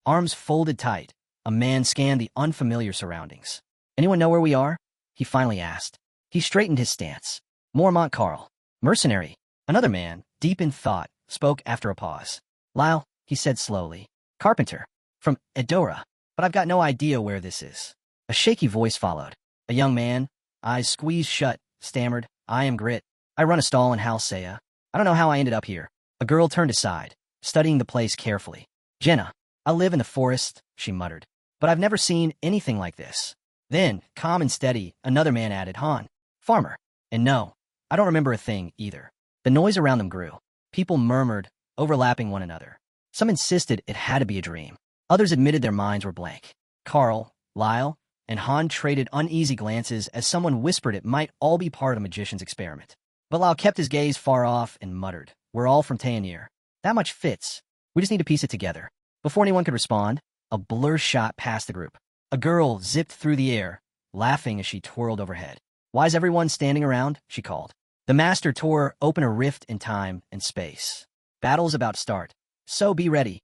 Arms folded tight, a man scanned the unfamiliar surroundings. Anyone know where we are? He finally asked. He straightened his stance. Mormont Carl. Mercenary. Another man, deep in thought, spoke after a pause. Lyle, he said slowly. Carpenter. From Edora. But I've got no idea where this is. A shaky voice followed. A young man, eyes squeezed shut, stammered, I am Grit. I run a stall in Halsea. I don't know how I ended up here. A girl turned aside, studying the place carefully. Jenna. I live in the forest, she muttered. But I've never seen anything like this. Then, calm and steady, another man added, Han. Farmer. And no, I don't remember a thing, either. The noise around them grew. People murmured, overlapping one another. Some insisted it had to be a dream. Others admitted their minds were blank. Carl, Lyle, and Han traded uneasy glances as someone whispered it might all be part of a magician's experiment. But Lyle kept his gaze far off and muttered, We're all from Tayanir. That much fits. We just need to piece it together. Before anyone could respond, a blur shot past the group. A girl zipped through the air, laughing as she twirled overhead. Why is everyone standing around? She called. The master tore open a rift in time and space. Battle's about to start, so be ready.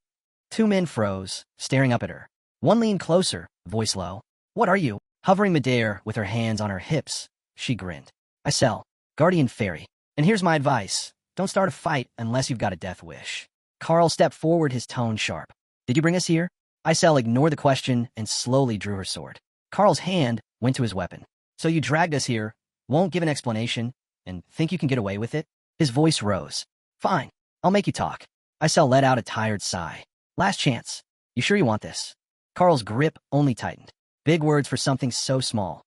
Two men froze, staring up at her. One leaned closer, voice low. What are you? Hovering midair with her hands on her hips, she grinned. Isel, guardian fairy. And here's my advice. Don't start a fight unless you've got a death wish. Carl stepped forward, his tone sharp. Did you bring us here? Isel ignored the question and slowly drew her sword. Carl's hand went to his weapon. So you dragged us here, won't give an explanation, and think you can get away with it? His voice rose. Fine, I'll make you talk. Isel let out a tired sigh. Last chance. You sure you want this? Carl's grip only tightened. Big words for something so small.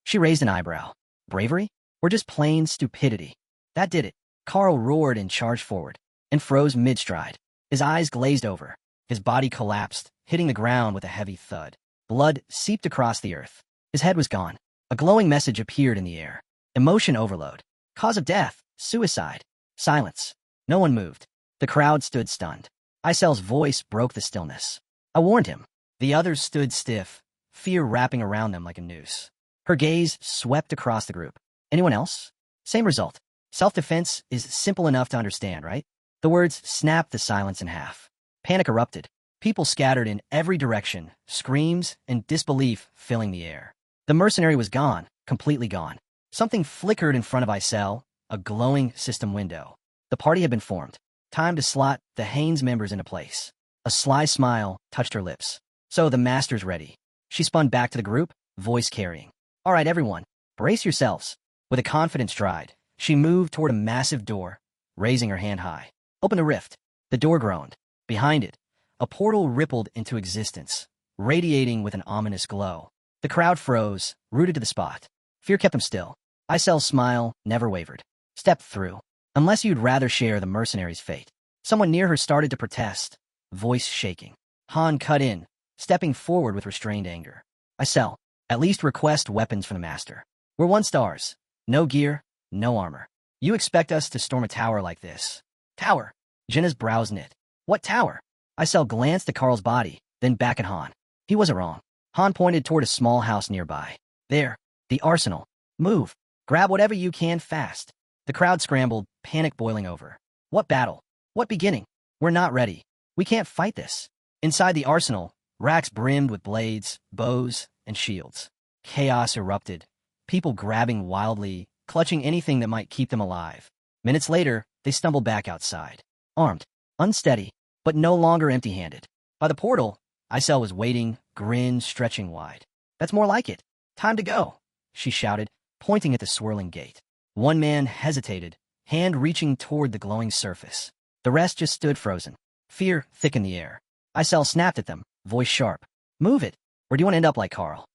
She raised an eyebrow. Bravery? Or just plain stupidity? That did it. Carl roared and charged forward, and froze mid-stride. His eyes glazed over. His body collapsed, hitting the ground with a heavy thud. Blood seeped across the earth. His head was gone. A glowing message appeared in the air. Emotion overload. Cause of death. Suicide. Silence. No one moved. The crowd stood stunned. Isel's voice broke the stillness. I warned him. The others stood stiff, fear wrapping around them like a noose. Her gaze swept across the group. Anyone else? Same result. Self-defense is simple enough to understand, right? The words snapped the silence in half. Panic erupted. People scattered in every direction, screams and disbelief filling the air. The mercenary was gone, completely gone. Something flickered in front of Isel, a glowing system window. The party had been formed. Time to slot the Haynes members into place. A sly smile touched her lips. So the master's ready. She spun back to the group, voice carrying. All right, everyone, brace yourselves. With a confident stride, she moved toward a massive door, raising her hand high. Open a rift. The door groaned. Behind it, a portal rippled into existence, radiating with an ominous glow. The crowd froze, rooted to the spot. Fear kept them still. Isel's smile never wavered. Step through. Unless you'd rather share the mercenary's fate. Someone near her started to protest, voice shaking. Han cut in, stepping forward with restrained anger. Isel, at least request weapons from the master. We're 1 stars. No gear, no armor. You expect us to storm a tower like this? Tower. Jenna's brows knit. What tower? Isel glanced at Carl's body, then back at Han. He wasn't wrong. Han pointed toward a small house nearby. There, the arsenal. Move. Grab whatever you can fast. The crowd scrambled, panic boiling over. What battle? What beginning? We're not ready. We can't fight this. Inside the arsenal, racks brimmed with blades, bows, and shields. Chaos erupted, people grabbing wildly, clutching anything that might keep them alive. Minutes later, they stumbled back outside. Armed, unsteady, but no longer empty-handed. By the portal, Isel was waiting, grin stretching wide. That's more like it. Time to go, she shouted, pointing at the swirling gate. One man hesitated, hand reaching toward the glowing surface. The rest just stood frozen. Fear thickened the air. Isel snapped at them, voice sharp. Move it, or do you want to end up like Carl?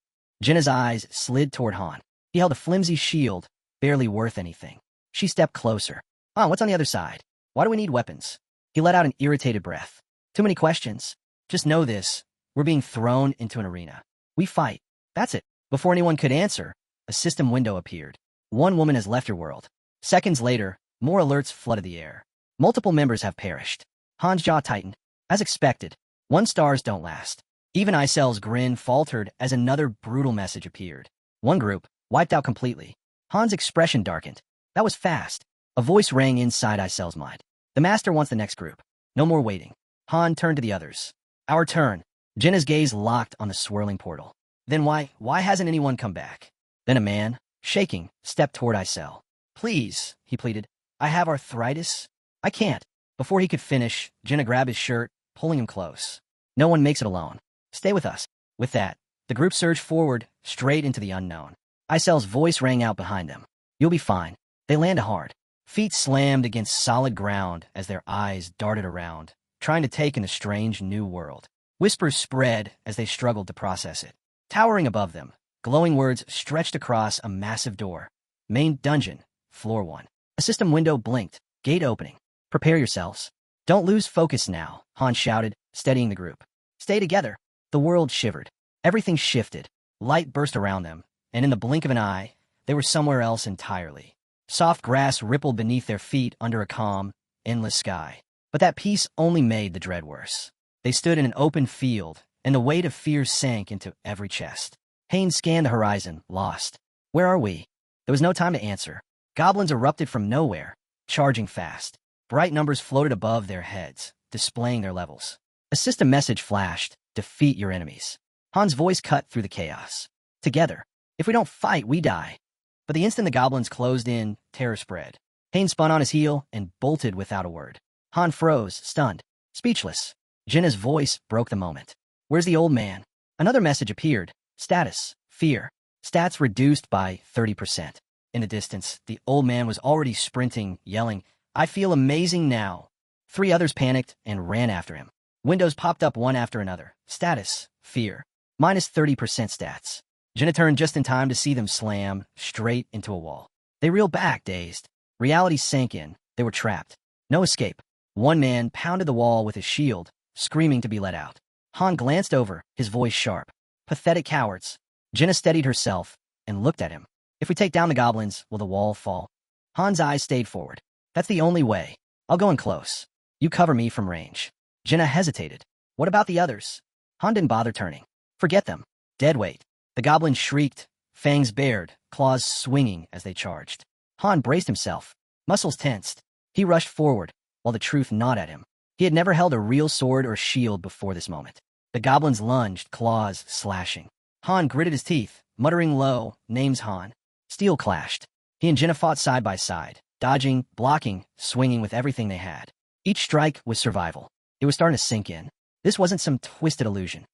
Jenna's eyes slid toward Han. He held a flimsy shield, barely worth anything. She stepped closer. What's on the other side? Why do we need weapons? He let out an irritated breath. Too many questions. Just know this. We're being thrown into an arena. We fight. That's it. Before anyone could answer, a system window appeared. One woman has left her world. Seconds later, more alerts flooded the air. Multiple members have perished. Han's jaw tightened. As expected, 1 stars don't last. Even Isel's grin faltered as another brutal message appeared. One group, wiped out completely. Han's expression darkened. That was fast. A voice rang inside Isel's mind. The master wants the next group. No more waiting. Han turned to the others. Our turn. Jenna's gaze locked on the swirling portal. Then why hasn't anyone come back? Then a man, shaking, stepped toward Isel. Please, he pleaded. I have arthritis. I can't. Before he could finish, Jenna grabbed his shirt, pulling him close. No one makes it alone. Stay with us. With that, the group surged forward, straight into the unknown. Isel's voice rang out behind them. You'll be fine. They landed hard. Feet slammed against solid ground as their eyes darted around, trying to take in the strange new world. Whispers spread as they struggled to process it. Towering above them, glowing words stretched across a massive door. Main dungeon, floor 1. A system window blinked, gate opening. Prepare yourselves. Don't lose focus now, Han shouted, steadying the group. Stay together. The world shivered. Everything shifted. Light burst around them, and in the blink of an eye, they were somewhere else entirely. Soft grass rippled beneath their feet under a calm, endless sky. But that peace only made the dread worse. They stood in an open field, and the weight of fear sank into every chest. Haynes scanned the horizon, lost. Where are we? There was no time to answer. Goblins erupted from nowhere, charging fast. Bright numbers floated above their heads, displaying their levels. A system message flashed, defeat your enemies. Han's voice cut through the chaos. Together. If we don't fight, we die. But the instant the goblins closed in, terror spread. Haynes spun on his heel and bolted without a word. Han froze, stunned, speechless. Jenna's voice broke the moment. Where's the old man? Another message appeared. Status, fear. Stats reduced by 30%. In the distance, the old man was already sprinting, yelling, I feel amazing now. 3 others panicked and ran after him. Windows popped up one after another. Status, fear. Minus 30% stats. Jenna turned just in time to see them slam straight into a wall. They reeled back, dazed. Reality sank in. They were trapped. No escape. One man pounded the wall with his shield, screaming to be let out. Han glanced over, his voice sharp. Pathetic cowards. Jenna steadied herself and looked at him. If we take down the goblins, will the wall fall? Han's eyes stayed forward. That's the only way. I'll go in close. You cover me from range. Jenna hesitated. What about the others? Han didn't bother turning. Forget them. Dead weight. The goblins shrieked, fangs bared, claws swinging as they charged. Han braced himself, muscles tensed. He rushed forward, while the truth gnawed at him. He had never held a real sword or shield before this moment. The goblins lunged, claws slashing. Han gritted his teeth, muttering low, names Han. Steel clashed. He and Jenna fought side by side, dodging, blocking, swinging with everything they had. Each strike was survival. It was starting to sink in. This wasn't some twisted illusion.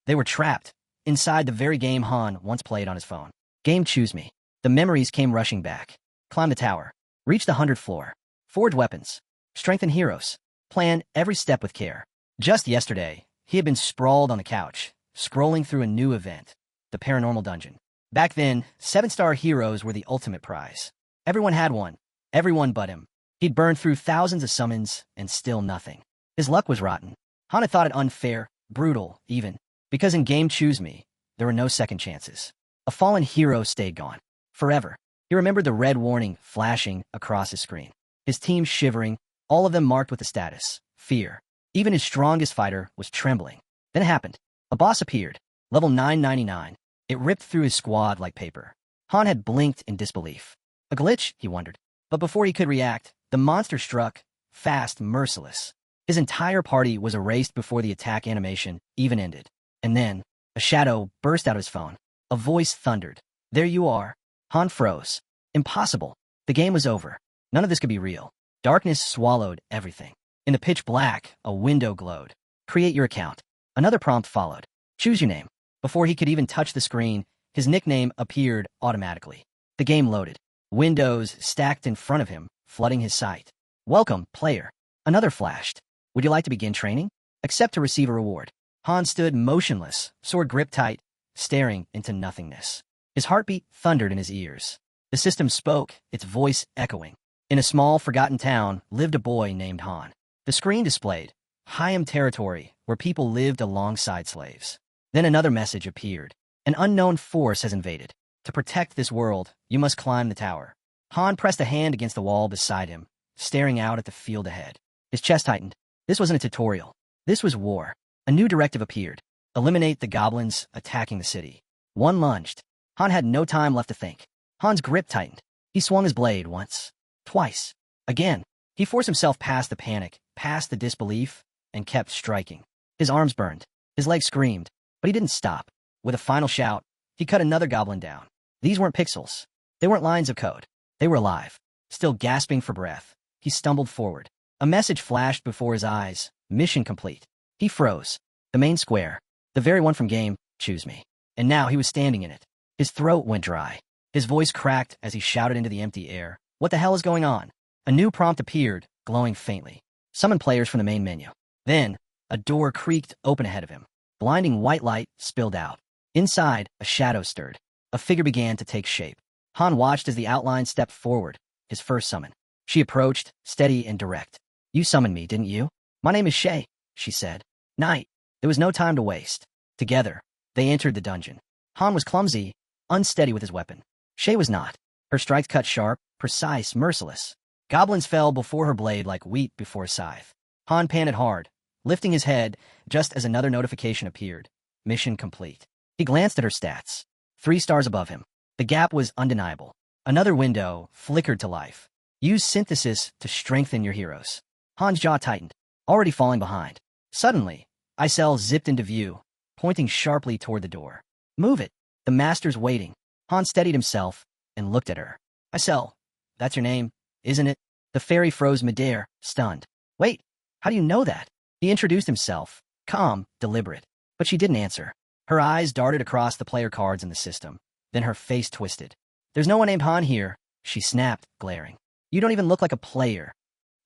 They were trapped, inside the very game Han once played on his phone. Game Choose Me. The memories came rushing back. Climb the tower. Reach the 100th floor. Forge weapons. Strengthen heroes. Plan every step with care. Just yesterday, he had been sprawled on the couch, scrolling through a new event, the paranormal dungeon. Back then, 7-star heroes were the ultimate prize. Everyone had one. Everyone but him. He'd burned through thousands of summons, and still nothing. His luck was rotten. Han had thought it unfair, brutal, even. Because in Game Choose Me, there were no second chances. A fallen hero stayed gone. Forever. He remembered the red warning flashing across his screen. His team shivering, all of them marked with the status, fear. Even his strongest fighter was trembling. Then it happened. A boss appeared. Level 999. It ripped through his squad like paper. Han had blinked in disbelief. A glitch, he wondered. But before he could react, the monster struck, fast, merciless. His entire party was erased before the attack animation even ended. And then, a shadow burst out of his phone. A voice thundered. There you are. Han froze. Impossible. The game was over. None of this could be real. Darkness swallowed everything. In the pitch black, a window glowed. Create your account. Another prompt followed. Choose your name. Before he could even touch the screen, his nickname appeared automatically. The game loaded. Windows stacked in front of him, flooding his sight. Welcome, player. Another flashed. Would you like to begin training? Accept to receive a reward. Han stood motionless, sword gripped tight, staring into nothingness. His heartbeat thundered in his ears. The system spoke, its voice echoing. In a small, forgotten town lived a boy named Han. The screen displayed Hyam territory, where people lived alongside slaves. Then another message appeared. An unknown force has invaded. To protect this world, you must climb the tower. Han pressed a hand against the wall beside him, staring out at the field ahead. His chest tightened. This wasn't a tutorial. This was war. A new directive appeared. Eliminate the goblins attacking the city. One lunged. Han had no time left to think. Han's grip tightened. He swung his blade once. Twice. Again. He forced himself past the panic, past the disbelief, and kept striking. His arms burned. His leg screamed, but he didn't stop. With a final shout, he cut another goblin down. These weren't pixels. They weren't lines of code. They were alive. Still gasping for breath, he stumbled forward. A message flashed before his eyes. Mission complete. He froze. The main square. The very one from game, choose me. And now he was standing in it. His throat went dry. His voice cracked as he shouted into the empty air. What the hell is going on? A new prompt appeared, glowing faintly. Summon players from the main menu. Then, a door creaked open ahead of him. Blinding white light spilled out. Inside, a shadow stirred. A figure began to take shape. Han watched as the outline stepped forward, his first summon. She approached, steady and direct. You summoned me, didn't you? My name is Shay, she said. Knight. There was no time to waste. Together, they entered the dungeon. Han was clumsy, unsteady with his weapon. Shay was not. Her strikes cut sharp, precise, merciless. Goblins fell before her blade like wheat before a scythe. Han panted hard, lifting his head just as another notification appeared. Mission complete. He glanced at her stats. 3 stars above him. The gap was undeniable. Another window flickered to life. Use synthesis to strengthen your heroes. Han's jaw tightened, already falling behind. Suddenly, Isel zipped into view, pointing sharply toward the door. Move it. The master's waiting. Han steadied himself and looked at her. Isel, that's your name, isn't it? The fairy froze midair, stunned. Wait, how do you know that? He introduced himself, calm, deliberate. But she didn't answer. Her eyes darted across the player cards in the system. Then her face twisted. There's no one named Han here, she snapped, glaring. You don't even look like a player.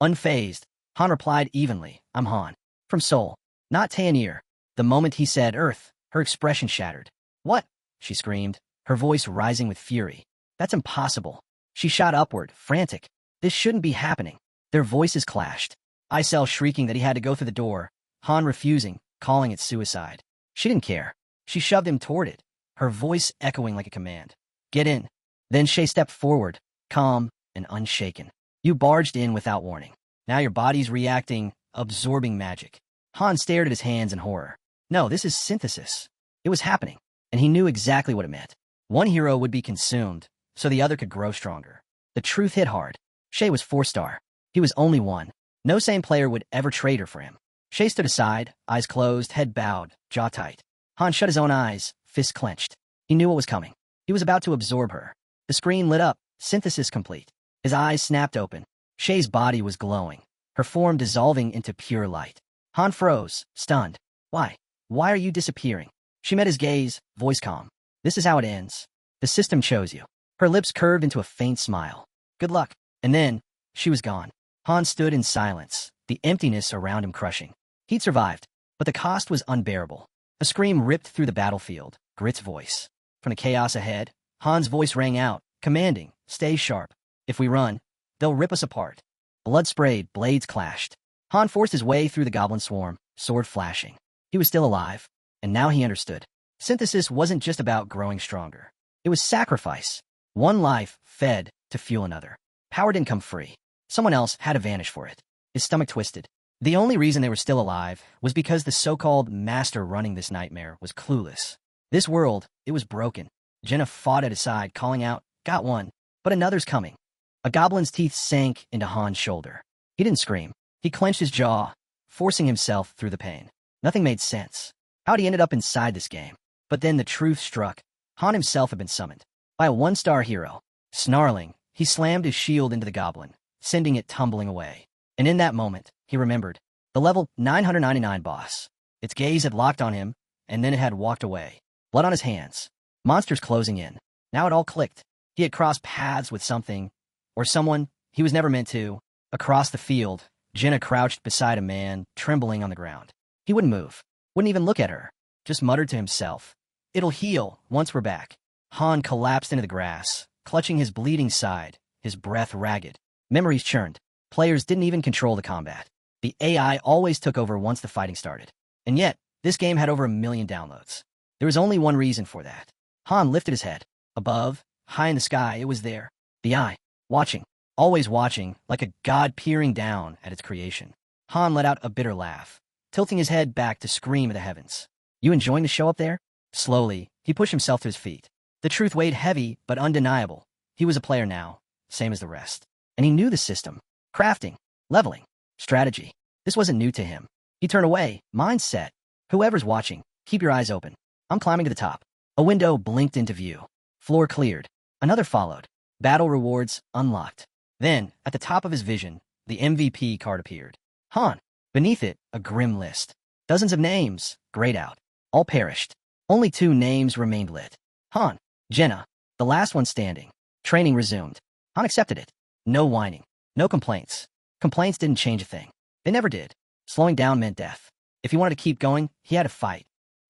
Unfazed, Han replied evenly, I'm Han. From Seoul. Not Tayanir. The moment he said Earth, her expression shattered. What? She screamed, her voice rising with fury. That's impossible. She shot upward, frantic. This shouldn't be happening. Their voices clashed. Isel shrieking that he had to go through the door, Han refusing, calling it suicide. She didn't care. She shoved him toward it, her voice echoing like a command. Get in. Then Shay stepped forward, calm and unshaken. You barged in without warning. Now your body's reacting, absorbing magic. Han stared at his hands in horror. No, this is synthesis. It was happening, and he knew exactly what it meant. One hero would be consumed, so the other could grow stronger. The truth hit hard. Shay was 4-star. He was only one. No sane player would ever trade her for him. Shay stood aside, eyes closed, head bowed, jaw tight. Han shut his own eyes, fists clenched. He knew what was coming. He was about to absorb her. The screen lit up, synthesis complete. His eyes snapped open. Shay's body was glowing, her form dissolving into pure light. Han froze, stunned. Why? Why are you disappearing? She met his gaze, voice calm. This is how it ends. The system chose you. Her lips curved into a faint smile. Good luck. And then, she was gone. Han stood in silence, the emptiness around him crushing. He'd survived, but the cost was unbearable. A scream ripped through the battlefield, Grit's voice. From the chaos ahead, Han's voice rang out, commanding, stay sharp. If we run, they'll rip us apart. Blood sprayed, blades clashed. Han forced his way through the goblin swarm, sword flashing. He was still alive, and now he understood. Synthesis wasn't just about growing stronger. It was sacrifice. One life fed to fuel another. Power didn't come free. Someone else had to vanish for it. His stomach twisted. The only reason they were still alive was because the so-called master running this nightmare was clueless. This world, it was broken. Jenna fought at his side, calling out, got one, but another's coming. A goblin's teeth sank into Han's shoulder. He didn't scream. He clenched his jaw, forcing himself through the pain. Nothing made sense. How'd he ended up inside this game? But then the truth struck. Han himself had been summoned by a 1-star hero. Snarling, he slammed his shield into the goblin, sending it tumbling away. And in that moment, he remembered the level 999 boss. Its gaze had locked on him, and then it had walked away. Blood on his hands. Monsters closing in. Now it all clicked. He had crossed paths with something, or someone he was never meant to. Across the field, Jenna crouched beside a man, trembling on the ground. He wouldn't move, wouldn't even look at her, just muttered to himself. It'll heal once we're back. Han collapsed into the grass, clutching his bleeding side, his breath ragged. Memories churned. Players didn't even control the combat. The AI always took over once the fighting started. And yet, this game had over 1 million downloads. There was only one reason for that. Han lifted his head. Above, high in the sky, it was there. The eye, watching, always watching, like a god peering down at its creation. Han let out a bitter laugh, tilting his head back to scream at the heavens. You enjoying the show up there? Slowly, he pushed himself to his feet. The truth weighed heavy, but undeniable. He was a player now, same as the rest. And he knew the system. Crafting, leveling, strategy. This wasn't new to him. He turned away, mind set. Whoever's watching, keep your eyes open. I'm climbing to the top. A window blinked into view. Floor cleared. Another followed. Battle rewards unlocked. Then, at the top of his vision, the MVP card appeared. Han. Beneath it, a grim list. Dozens of names, grayed out. All perished. Only 2 names remained lit. Han. Jenna. The last one standing. Training resumed. Han accepted it. No whining. No complaints. Complaints didn't change a thing. They never did. Slowing down meant death. If he wanted to keep going, he had to fight.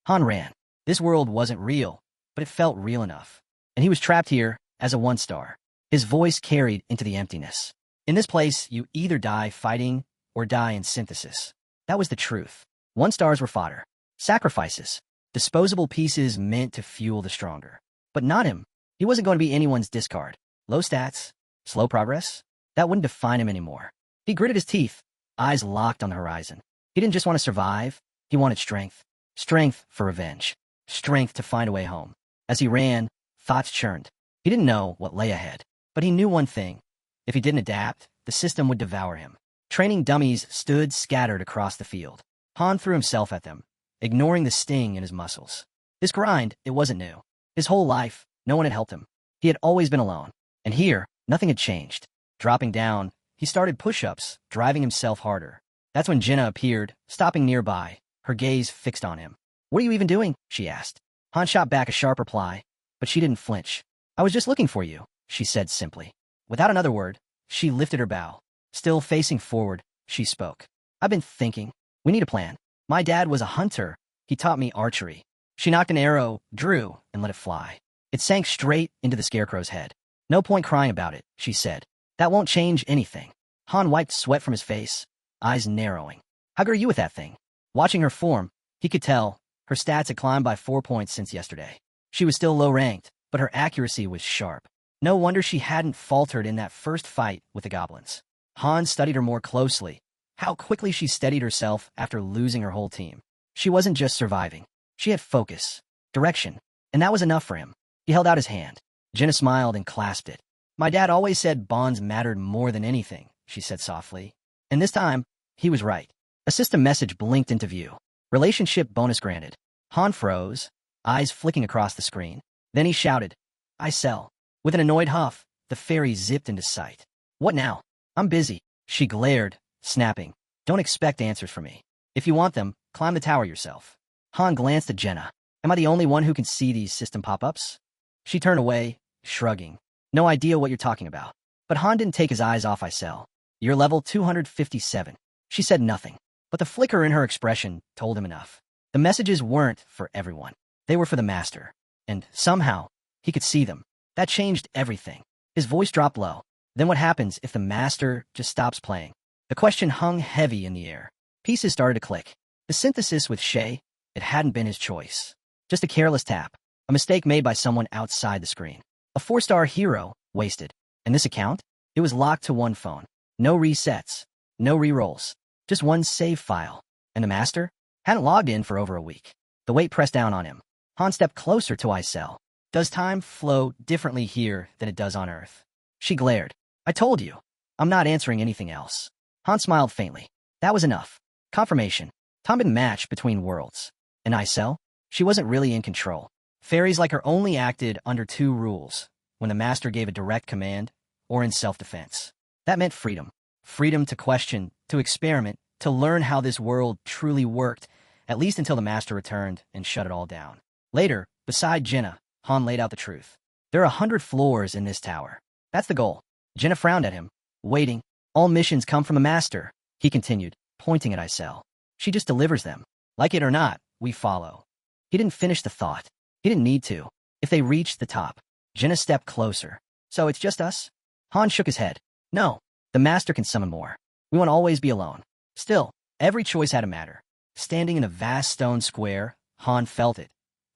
Han ran. This world wasn't real, but it felt real enough. And he was trapped here as a 1-star. His voice carried into the emptiness. In this place, you either die fighting or die in synthesis. That was the truth. 1-stars were fodder. Sacrifices. Disposable pieces meant to fuel the stronger. But not him. He wasn't going to be anyone's discard. Low stats. Slow progress. That wouldn't define him anymore. He gritted his teeth, eyes locked on the horizon. He didn't just want to survive. He wanted strength. Strength for revenge. Strength to find a way home. As he ran, thoughts churned. He didn't know what lay ahead. But he knew one thing. If he didn't adapt, the system would devour him. Training dummies stood scattered across the field. Han threw himself at them, ignoring the sting in his muscles. This grind, it wasn't new. His whole life, no one had helped him. He had always been alone. And here, nothing had changed. Dropping down, he started push-ups, driving himself harder. That's when Jenna appeared, stopping nearby, her gaze fixed on him. "What are you even doing?" she asked. Han shot back a sharp reply, but she didn't flinch. "I was just looking for you," she said simply. Without another word, she lifted her bow. Still facing forward, she spoke. "I've been thinking. We need a plan. My dad was a hunter. He taught me archery." She knocked an arrow, drew, and let it fly. It sank straight into the scarecrow's head. "No point crying about it," she said. "That won't change anything." Han wiped sweat from his face, eyes narrowing. "How good are you with that thing?" Watching her form, he could tell her stats had climbed by 4 points since yesterday. She was still low-ranked, but her accuracy was sharp. No wonder she hadn't faltered in that first fight with the goblins. Han studied her more closely. How quickly she steadied herself after losing her whole team. She wasn't just surviving. She had focus, direction, and that was enough for him. He held out his hand. Jenna smiled and clasped it. "My dad always said bonds mattered more than anything," she said softly. And this time, he was right. A system message blinked into view. Relationship bonus granted. Han froze, eyes flicking across the screen. Then he shouted, "Isel." With an annoyed huff, the fairy zipped into sight. "What now?" "I'm busy." She glared, snapping. "Don't expect answers from me. If you want them, climb the tower yourself." Han glanced at Jenna. "Am I the only one who can see these system pop-ups?" She turned away, shrugging. "No idea what you're talking about." But Han didn't take his eyes off Isel. "You're level 257. She said nothing, but the flicker in her expression told him enough. The messages weren't for everyone. They were for the master. And somehow, he could see them. That changed everything. His voice dropped low. Then what happens if the master just stops playing? The question hung heavy in the air. Pieces started to click. The synthesis with Shay, it hadn't been his choice. Just a careless tap. A mistake made by someone outside the screen. A 4-star hero, wasted. And this account? It was locked to one phone. No resets. No rerolls. Just one save file. And the master? Hadn't logged in for over a week. The weight pressed down on him. Han stepped closer to Isel. "Does time flow differently here than it does on Earth?" She glared. "I told you. I'm not answering anything else." Han smiled faintly. That was enough. Confirmation. Time didn't match between worlds. And Isel? She wasn't really in control. Fairies like her only acted under 2 rules, when the master gave a direct command, or in self-defense. That meant freedom. Freedom to question, to experiment, to learn how this world truly worked, at least until the master returned and shut it all down. Later, beside Jenna, Han laid out the truth. "There are 100 floors in this tower. That's the goal." Jenna frowned at him, waiting. "All missions come from a master," he continued, pointing at Isel. "She just delivers them. Like it or not, we follow." He didn't finish the thought. He didn't need to. If they reached the top, Jenna stepped closer. "So it's just us?" Han shook his head. "No, the master can summon more. We won't always be alone." Still, every choice had a matter. Standing in a vast stone square, Han felt it.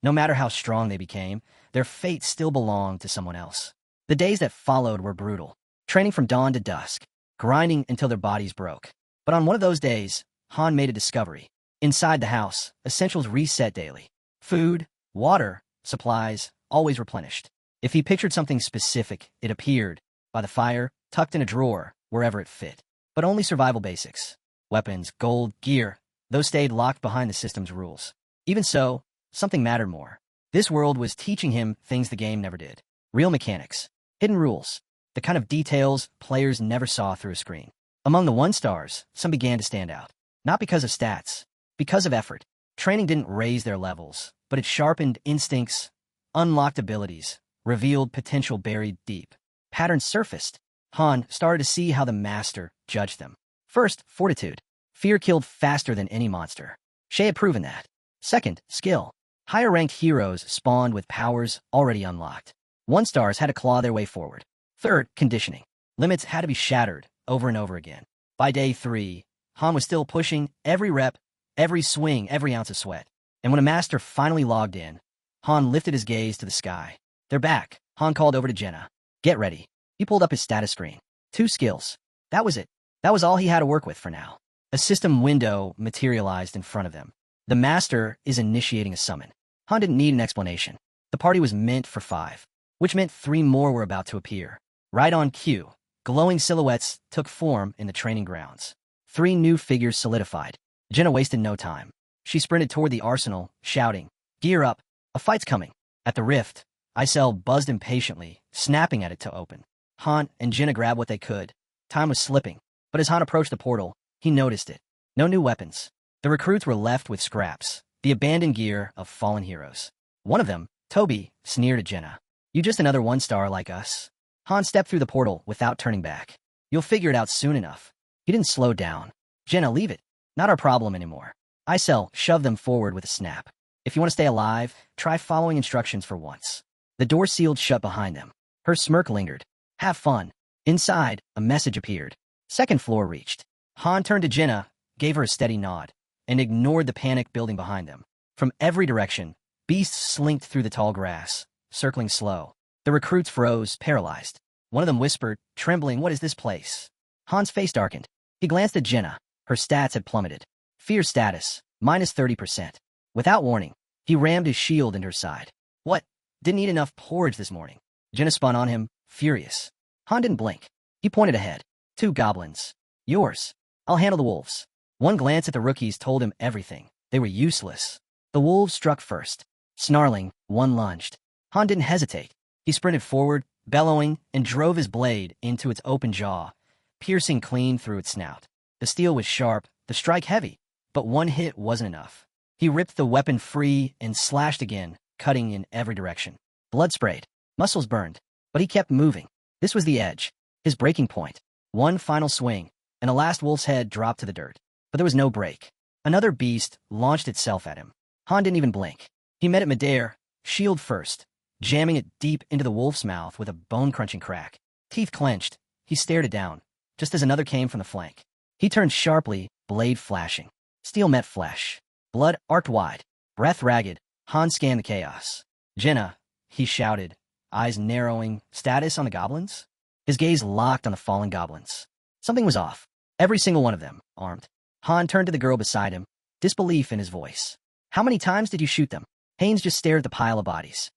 No matter how strong they became, their fate still belonged to someone else. The days that followed were brutal, training from dawn to dusk, grinding until their bodies broke. But on one of those days, Han made a discovery. Inside the house, essentials reset daily. Food, water, supplies, always replenished. If he pictured something specific, it appeared, by the fire, tucked in a drawer, wherever it fit. But only survival basics. Weapons, gold, gear, Those stayed locked behind the system's rules. Even so, something mattered more. This world was teaching him things the game never did. Real mechanics. Hidden rules. The kind of details players never saw through a screen. Among the 1-stars, some began to stand out. Not because of stats, because of effort. Training didn't raise their levels, but it sharpened instincts, unlocked abilities, revealed potential buried deep. Patterns surfaced. Han started to see how the master judged them. First, fortitude. Fear killed faster than any monster. Shay had proven that. Second, skill. Higher-ranked heroes spawned with powers already unlocked. 1-stars had to claw their way forward. Third, conditioning. Limits had to be shattered over and over again. By day 3, Han was still pushing every rep, every swing, every ounce of sweat. And when a master finally logged in, Han lifted his gaze to the sky. They're back. Han called over to Jenna. Get ready. He pulled up his status screen. 2 skills. That was it. That was all he had to work with for now. A system window materialized in front of them. The master is initiating a summon. Han didn't need an explanation. The party was meant for 5, which meant 3 more were about to appear. Right on cue, glowing silhouettes took form in the training grounds. 3 new figures solidified. Jenna wasted no time. She sprinted toward the arsenal, shouting, "Gear up! A fight's coming!" At the rift, Isel buzzed impatiently, snapping at it to open. Han and Jenna grabbed what they could. Time was slipping, but as Han approached the portal, he noticed it. No new weapons. The recruits were left with scraps, the abandoned gear of fallen heroes. One of them, Toby, sneered at Jenna. "You just another 1-star like us." Han stepped through the portal without turning back. "You'll figure it out soon enough." He didn't slow down. "Jenna, leave it. Not our problem anymore." Isel shoved them forward with a snap. "If you want to stay alive, try following instructions for once." The door sealed shut behind them. Her smirk lingered. "Have fun." Inside, a message appeared. 2nd floor reached. Han turned to Jenna, gave her a steady nod, and ignored the panic building behind them. From every direction, beasts slinked through the tall grass, circling slow. The recruits froze, paralyzed. One of them whispered, trembling, "What is this place?" Han's face darkened. He glanced at Jenna. Her stats had plummeted. Fear status, minus 30%. Without warning, he rammed his shield into her side. "What? Didn't eat enough porridge this morning." Jenna spun on him, furious. Han didn't blink. He pointed ahead. 2 goblins. "Yours. I'll handle the wolves." One glance at the rookies told him everything. They were useless. The wolves struck first. Snarling, one lunged. Han didn't hesitate. He sprinted forward, bellowing, and drove his blade into its open jaw, piercing clean through its snout. The steel was sharp, the strike heavy, but one hit wasn't enough. He ripped the weapon free and slashed again, cutting in every direction. Blood sprayed. Muscles burned. But he kept moving. This was the edge. His breaking point. One final swing, and a last wolf's head dropped to the dirt. But there was no break. Another beast launched itself at him. Han didn't even blink. He met it midair, shield first, jamming it deep into the wolf's mouth with a bone-crunching crack. Teeth clenched. He stared it down, just as another came from the flank. He turned sharply, blade flashing. Steel met flesh. Blood arced wide. Breath ragged. Han scanned the chaos. "Jenna," he shouted, eyes narrowing. "Status on the goblins?" His gaze locked on the fallen goblins. Something was off. Every single one of them, armed. Han turned to the girl beside him, disbelief in his voice. "How many times did you shoot them?" Haynes just stared at the pile of bodies.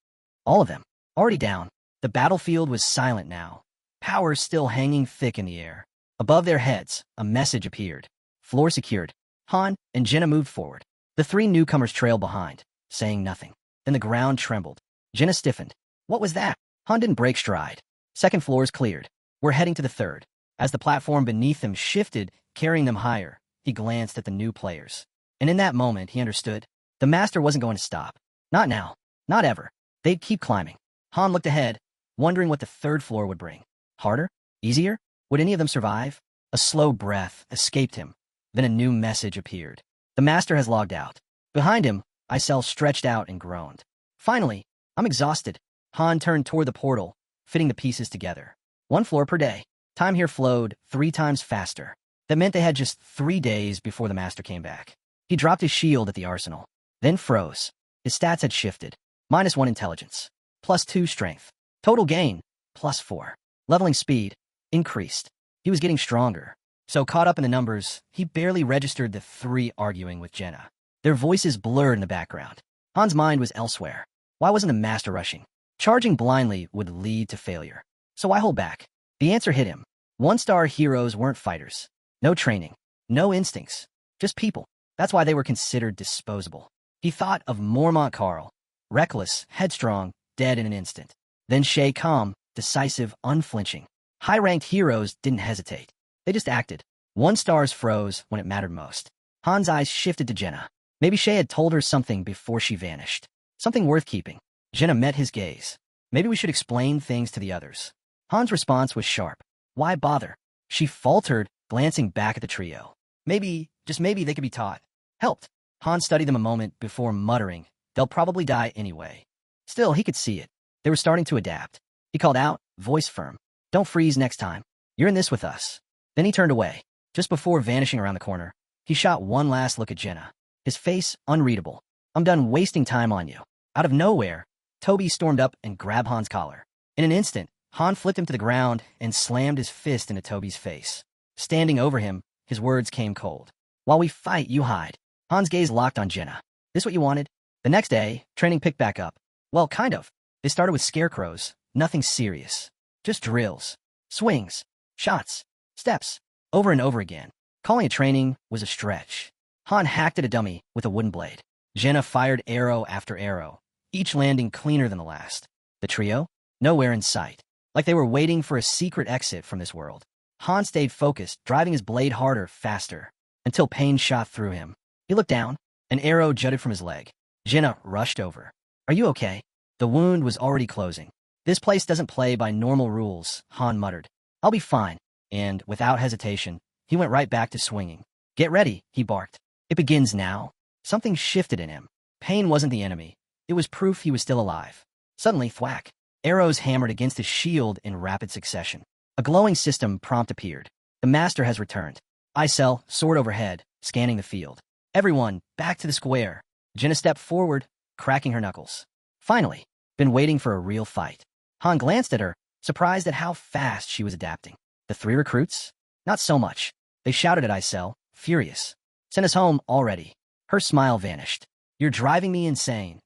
All of them. Already down. The battlefield was silent now. Power still hanging thick in the air. Above their heads, a message appeared. Floor secured. Han and Jenna moved forward. The 3 newcomers trailed behind, saying nothing. Then the ground trembled. Jenna stiffened. What was that? Han didn't break stride. 2nd floor is cleared. We're heading to the 3rd. As the platform beneath them shifted, carrying them higher, he glanced at the new players. And in that moment, he understood. The master wasn't going to stop. Not now. Not ever. They'd keep climbing. Han looked ahead, wondering what the 3rd floor would bring. Harder? Easier? Would any of them survive? A slow breath escaped him. Then a new message appeared. The master has logged out. Behind him, Isel stretched out and groaned. "Finally, I'm exhausted." Han turned toward the portal, fitting the pieces together. 1 floor per day. Time here flowed 3 times faster. That meant they had just 3 days before the master came back. He dropped his shield at the arsenal, then froze. His stats had shifted. -1 intelligence, +2 strength. Total gain, +4. Leveling speed, increased. He was getting stronger. So caught up in the numbers, he barely registered the 3 arguing with Jenna. Their voices blurred in the background. Han's mind was elsewhere. Why wasn't the master rushing? Charging blindly would lead to failure. So why hold back? The answer hit him. 1-star heroes weren't fighters. No training. No instincts. Just people. That's why they were considered disposable. He thought of Mormont Carl, reckless, headstrong, dead in an instant. Then Shay, calm, decisive, unflinching. High-ranked heroes didn't hesitate. They just acted. 1 stars froze when it mattered most. Han's eyes shifted to Jenna. Maybe Shay had told her something before she vanished. Something worth keeping. Jenna met his gaze. Maybe we should explain things to the others. Han's response was sharp. Why bother? She faltered, glancing back at the trio. Maybe, just maybe, they could be taught. Helped. Han studied them a moment before muttering, they'll probably die anyway. Still, he could see it. They were starting to adapt. He called out, voice firm. Don't freeze next time. You're in this with us. Then he turned away. Just before vanishing around the corner, he shot one last look at Jenna. His face unreadable. I'm done wasting time on you. Out of nowhere, Toby stormed up and grabbed Han's collar. In an instant, Han flipped him to the ground and slammed his fist into Toby's face. Standing over him, his words came cold. While we fight, you hide. Han's gaze locked on Jenna. This what you wanted? The next day, training picked back up. Well, kind of. They started with scarecrows. Nothing serious. Just drills. Swings. Shots. Steps. Over and over again. Calling it training was a stretch. Han hacked at a dummy with a wooden blade. Jenna fired arrow after arrow, each landing cleaner than the last. The trio? Nowhere in sight. Like they were waiting for a secret exit from this world. Han stayed focused, driving his blade harder, faster, until pain shot through him. He looked down. An arrow jutted from his leg. Jenna rushed over. Are you okay? The wound was already closing. This place doesn't play by normal rules, Han muttered. I'll be fine. And, without hesitation, he went right back to swinging. Get ready, he barked. It begins now. Something shifted in him. Pain wasn't the enemy. It was proof he was still alive. Suddenly, thwack. Arrows hammered against his shield in rapid succession. A glowing system prompt appeared. The master has returned. Isel, sword overhead, scanning the field. Everyone, back to the square. Jenna stepped forward, cracking her knuckles. Finally, been waiting for a real fight. Han glanced at her, surprised at how fast she was adapting. The 3 recruits? Not so much. They shouted at Isel, furious. Send us home already. Her smile vanished. You're driving me insane.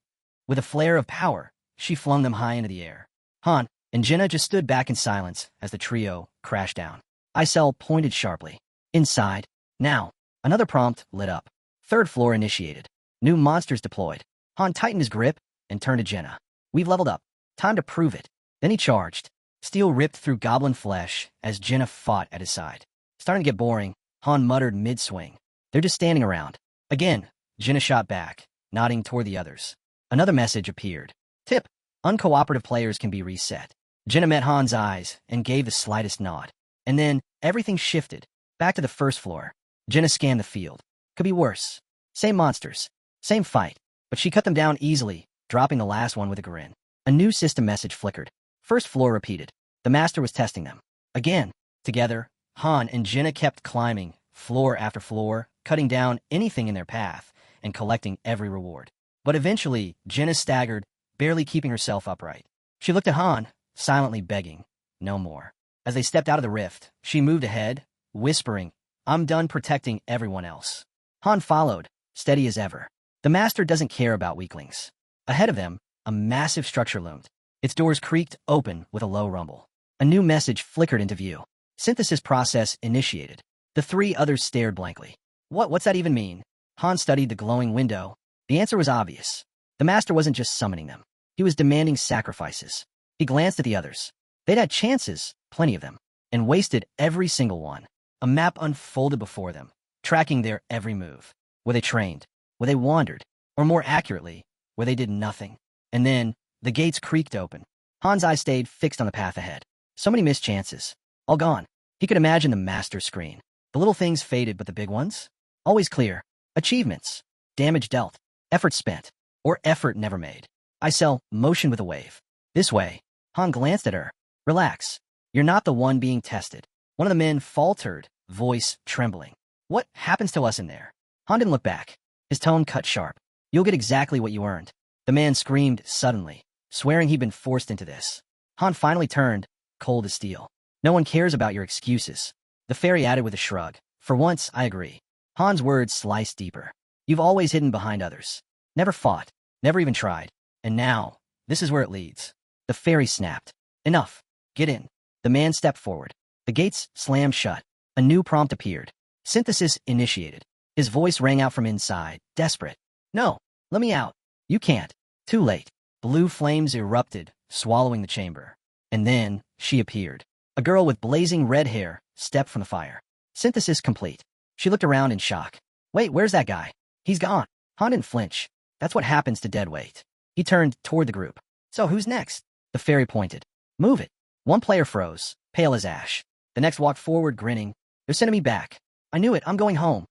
With a flare of power, she flung them high into the air. Han and Jenna just stood back in silence as the trio crashed down. Isel pointed sharply. Inside. Now. Another prompt lit up. 3rd floor initiated. New monsters deployed. Han tightened his grip and turned to Jenna. We've leveled up. Time to prove it. Then he charged. Steel ripped through goblin flesh as Jenna fought at his side. Starting to get boring, Han muttered mid-swing. They're just standing around. Again, Jenna shot back, nodding toward the others. Another message appeared. Tip. Uncooperative players can be reset. Jenna met Han's eyes and gave the slightest nod. And then, everything shifted. Back to the 1st floor. Jenna scanned the field. Could be worse. Same monsters. Same fight. But she cut them down easily, dropping the last one with a grin. A new system message flickered. 1st floor repeated. The master was testing them. Again. Together, Han and Jenna kept climbing, floor after floor, cutting down anything in their path, and collecting every reward. But eventually, Jenna staggered, barely keeping herself upright. She looked at Han, silently begging, no more. As they stepped out of the rift, she moved ahead, whispering, I'm done protecting everyone else. Han followed, steady as ever. The master doesn't care about weaklings. Ahead of them, a massive structure loomed. Its doors creaked open with a low rumble. A new message flickered into view. Synthesis process initiated. The 3 others stared blankly. What's that even mean? Han studied the glowing window. The answer was obvious. The master wasn't just summoning them. He was demanding sacrifices. He glanced at the others. They'd had chances, plenty of them, and wasted every single one. A map unfolded before them, tracking their every move. Where they trained, where they wandered, or more accurately, where they did nothing. And then, the gates creaked open. Han's eyes stayed fixed on the path ahead. So many missed chances. All gone. He could imagine the master screen. The little things faded, but the big ones? Always clear. Achievements. Damage dealt. Effort spent. Or effort never made. Isel motioned with a wave. This way. Han glanced at her. Relax. You're not the one being tested. One of the men faltered, voice trembling. What happens to us in there? Han didn't look back. His tone cut sharp. You'll get exactly what you earned. The man screamed suddenly, swearing he'd been forced into this. Han finally turned, cold as steel. No one cares about your excuses. The fairy added with a shrug. For once, I agree. Han's words sliced deeper. You've always hidden behind others. Never fought. Never even tried. And now, this is where it leads. The fairy snapped. Enough. Get in. The man stepped forward. The gates slammed shut. A new prompt appeared. Synthesis initiated. His voice rang out from inside, desperate. No, let me out. You can't. Too late. Blue flames erupted, swallowing the chamber. And then, she appeared. A girl with blazing red hair stepped from the fire. Synthesis complete. She looked around in shock. Wait, where's that guy? He's gone. Han didn't flinch. That's what happens to dead weight. He turned toward the group. So who's next? The fairy pointed. Move it. One player froze, pale as ash. The next walked forward, grinning. They're sending me back. I knew it. I'm going home.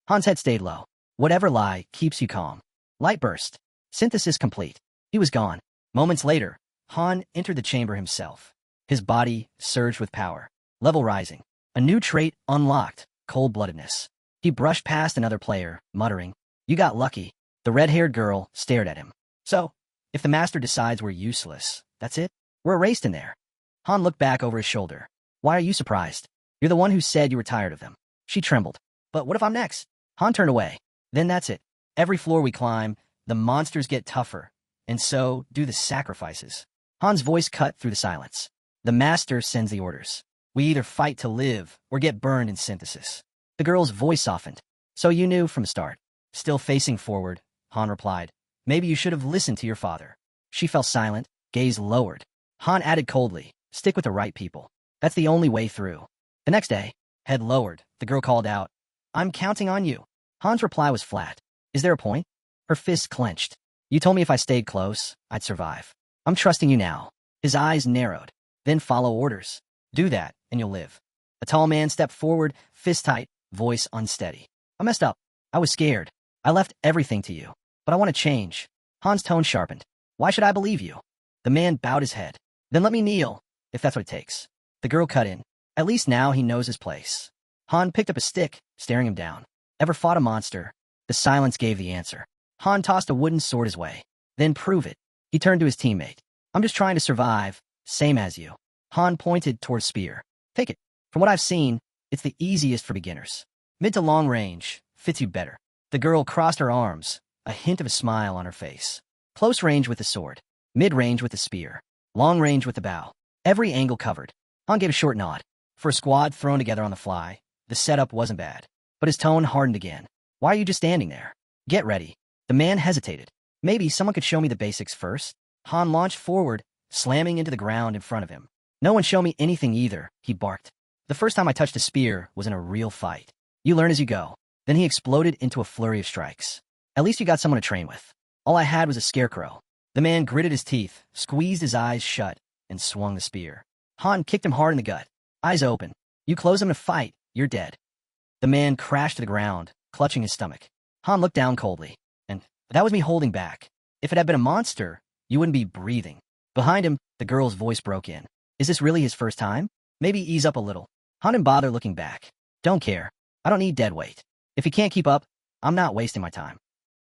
Han's head stayed low. Whatever lie keeps you calm. Light burst. Synthesis complete. He was gone. Moments later, Han entered the chamber himself. His body surged with power. Level rising. A new trait unlocked, cold-bloodedness. He brushed past another player, muttering, You got lucky. The red-haired girl stared at him. So, if the master decides we're useless, that's it? We're erased in there. Han looked back over his shoulder. Why are you surprised? You're the one who said you were tired of them. She trembled. But what if I'm next? Han turned away. Then that's it. Every floor we climb, the monsters get tougher, and so do the sacrifices. Han's voice cut through the silence. The master sends the orders. We either fight to live or get burned in synthesis. The girl's voice softened. So you knew from the start. Still facing forward, Han replied, Maybe you should have listened to your father. She fell silent, gaze lowered. Han added coldly, Stick with the right people. That's the only way through. The next day, head lowered, the girl called out, I'm counting on you. Han's reply was flat. Is there a point? Her fists clenched. You told me if I stayed close, I'd survive. I'm trusting you now. His eyes narrowed. Then follow orders. Do that, and you'll live. A tall man stepped forward, fist tight, voice unsteady. I messed up. I was scared. I left everything to you. But I want to change. Han's tone sharpened. Why should I believe you? The man bowed his head. Then let me kneel, if that's what it takes. The girl cut in. At least now he knows his place. Han picked up a stick, staring him down. Ever fought a monster? The silence gave the answer. Han tossed a wooden sword his way. Then prove it. He turned to his teammate. I'm just trying to survive, same as you. Han pointed toward spear. Take it. From what I've seen, it's the easiest for beginners. Mid to long range, fits you better. The girl crossed her arms, a hint of a smile on her face. Close range with the sword. Mid-range with the spear. Long range with the bow. Every angle covered. Han gave a short nod. For a squad thrown together on the fly, the setup wasn't bad. But his tone hardened again. Why are you just standing there? Get ready. The man hesitated. Maybe someone could show me the basics first. Han launched forward, slamming into the ground in front of him. No one show me anything either, he barked. The first time I touched a spear was in a real fight. You learn as you go. Then he exploded into a flurry of strikes. At least you got someone to train with. All I had was a scarecrow. The man gritted his teeth, squeezed his eyes shut, and swung the spear. Han kicked him hard in the gut. Eyes open. You close him to fight, you're dead. The man crashed to the ground, clutching his stomach. Han looked down coldly. And that was me holding back. If it had been a monster, you wouldn't be breathing. Behind him, the girl's voice broke in. Is this really his first time? Maybe ease up a little. Han didn't bother looking back. Don't care. I don't need dead weight. If he can't keep up, I'm not wasting my time.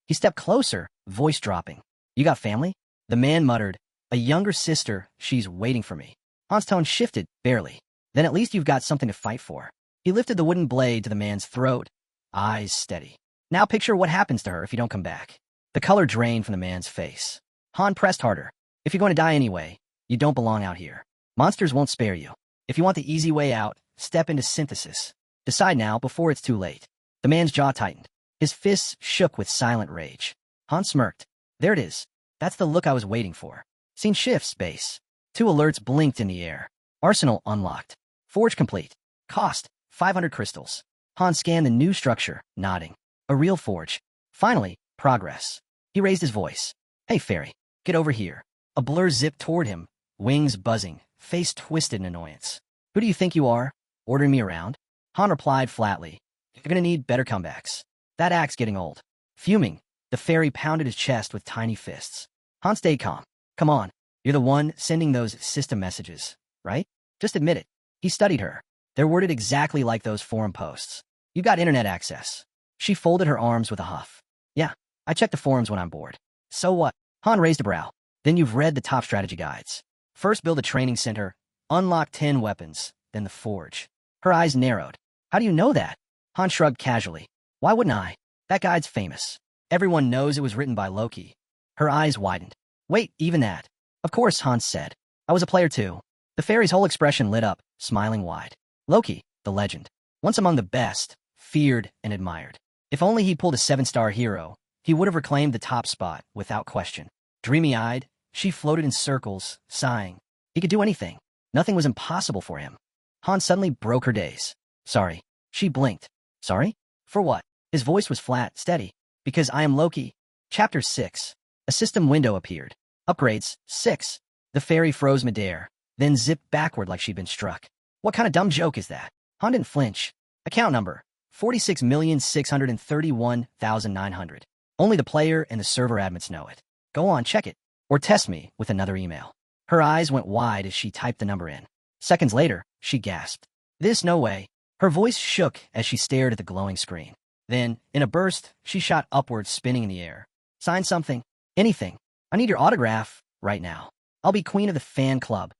He stepped closer, voice dropping. You got family? The man muttered. A younger sister, she's waiting for me. Han's tone shifted, barely. Then at least you've got something to fight for. He lifted the wooden blade to the man's throat, eyes steady. Now picture what happens to her if you don't come back. The color drained from the man's face. Han pressed harder. If you're going to die anyway, you don't belong out here. Monsters won't spare you. If you want the easy way out, step into synthesis. Decide now before it's too late. The man's jaw tightened. His fists shook with silent rage. Han smirked. There it is. That's the look I was waiting for. Scene shifts, base. 2 alerts blinked in the air. Arsenal unlocked. Forge complete. Cost, 500 crystals. Han scanned the new structure, nodding. A real forge. Finally, progress. He raised his voice. Hey, fairy, get over here. A blur zipped toward him, wings buzzing, face twisted in annoyance. Who do you think you are? Ordering me around? Han replied flatly. You're gonna need better comebacks. That act's getting old. Fuming, the fairy pounded his chest with tiny fists. Han stayed calm. Come on, you're the one sending those system messages, right? Just admit it. He studied her. They're worded exactly like those forum posts. You got internet access. She folded her arms with a huff. Yeah, I check the forums when I'm bored. So what? Han raised a brow. Then you've read the top strategy guides. First build a training center, unlock 10 weapons, then the forge. Her eyes narrowed. How do you know that? Han shrugged casually. Why wouldn't I? That guide's famous. Everyone knows it was written by Loki. Her eyes widened. Wait, even that. Of course, Hans said. I was a player too. The fairy's whole expression lit up, smiling wide. Loki, the legend. Once among the best, feared and admired. If only he pulled a 7-star hero, he would have reclaimed the top spot without question. Dreamy-eyed, she floated in circles, sighing. He could do anything. Nothing was impossible for him. Han suddenly broke her daze. Sorry. She blinked. Sorry? For what? His voice was flat, steady. Because I am Loki. Chapter 6. A system window appeared. Upgrades, 6. The fairy froze midair, then zipped backward like she'd been struck. What kind of dumb joke is that? Han didn't flinch. Account number, 46,631,900. Only the player and the server admins know it. Go on, check it. Or test me with another email. Her eyes went wide as she typed the number in. Seconds later, she gasped. This no way. Her voice shook as she stared at the glowing screen. Then, in a burst, she shot upwards, spinning in the air. Sign something. Anything. I need your autograph right now. I'll be queen of the fan club.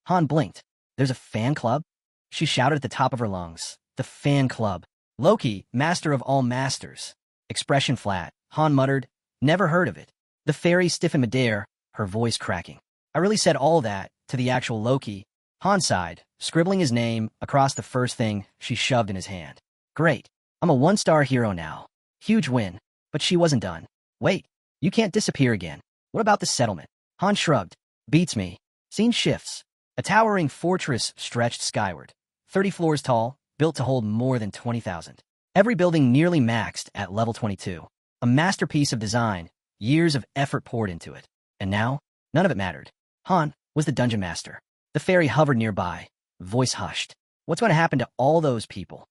Han blinked. There's a fan club? She shouted at the top of her lungs. The fan club. Loki, master of all masters. Expression flat. Han muttered, never heard of it. The fairy stiffened midair, her voice cracking. I really said all that to the actual Loki. Han sighed, scribbling his name across the first thing she shoved in his hand. Great. I'm a 1-star hero now. Huge win. But she wasn't done. Wait. You can't disappear again. What about the settlement? Han shrugged. Beats me. Scene shifts. A towering fortress stretched skyward. 30 floors tall, built to hold more than 20,000. Every building nearly maxed at level 22. A masterpiece of design, years of effort poured into it. And now, none of it mattered. Han was the dungeon master. The fairy hovered nearby, voice hushed. What's going to happen to all those people?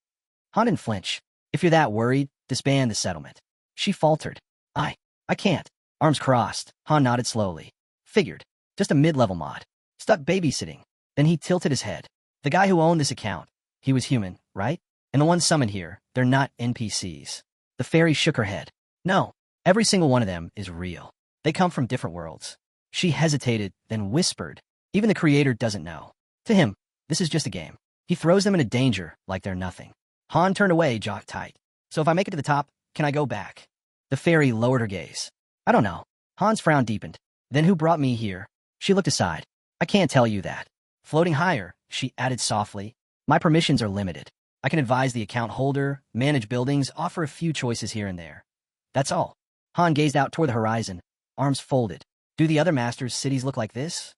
Han didn't flinch. If you're that worried, disband the settlement. She faltered. I can't. Arms crossed, Han nodded slowly. Figured. Just a mid-level mod. Stuck babysitting. Then he tilted his head. The guy who owned this account. He was human, right? And the ones summoned here, they're not NPCs. The fairy shook her head. No. Every single one of them is real. They come from different worlds. She hesitated, then whispered. Even the creator doesn't know. To him, this is just a game. He throws them into danger like they're nothing. Han turned away, jaw tight. So if I make it to the top, can I go back? The fairy lowered her gaze. I don't know. Han's frown deepened. Then who brought me here? She looked aside. I can't tell you that. Floating higher, she added softly. My permissions are limited. I can advise the account holder, manage buildings, offer a few choices here and there. That's all. Han gazed out toward the horizon, arms folded. Do the other masters' cities look like this?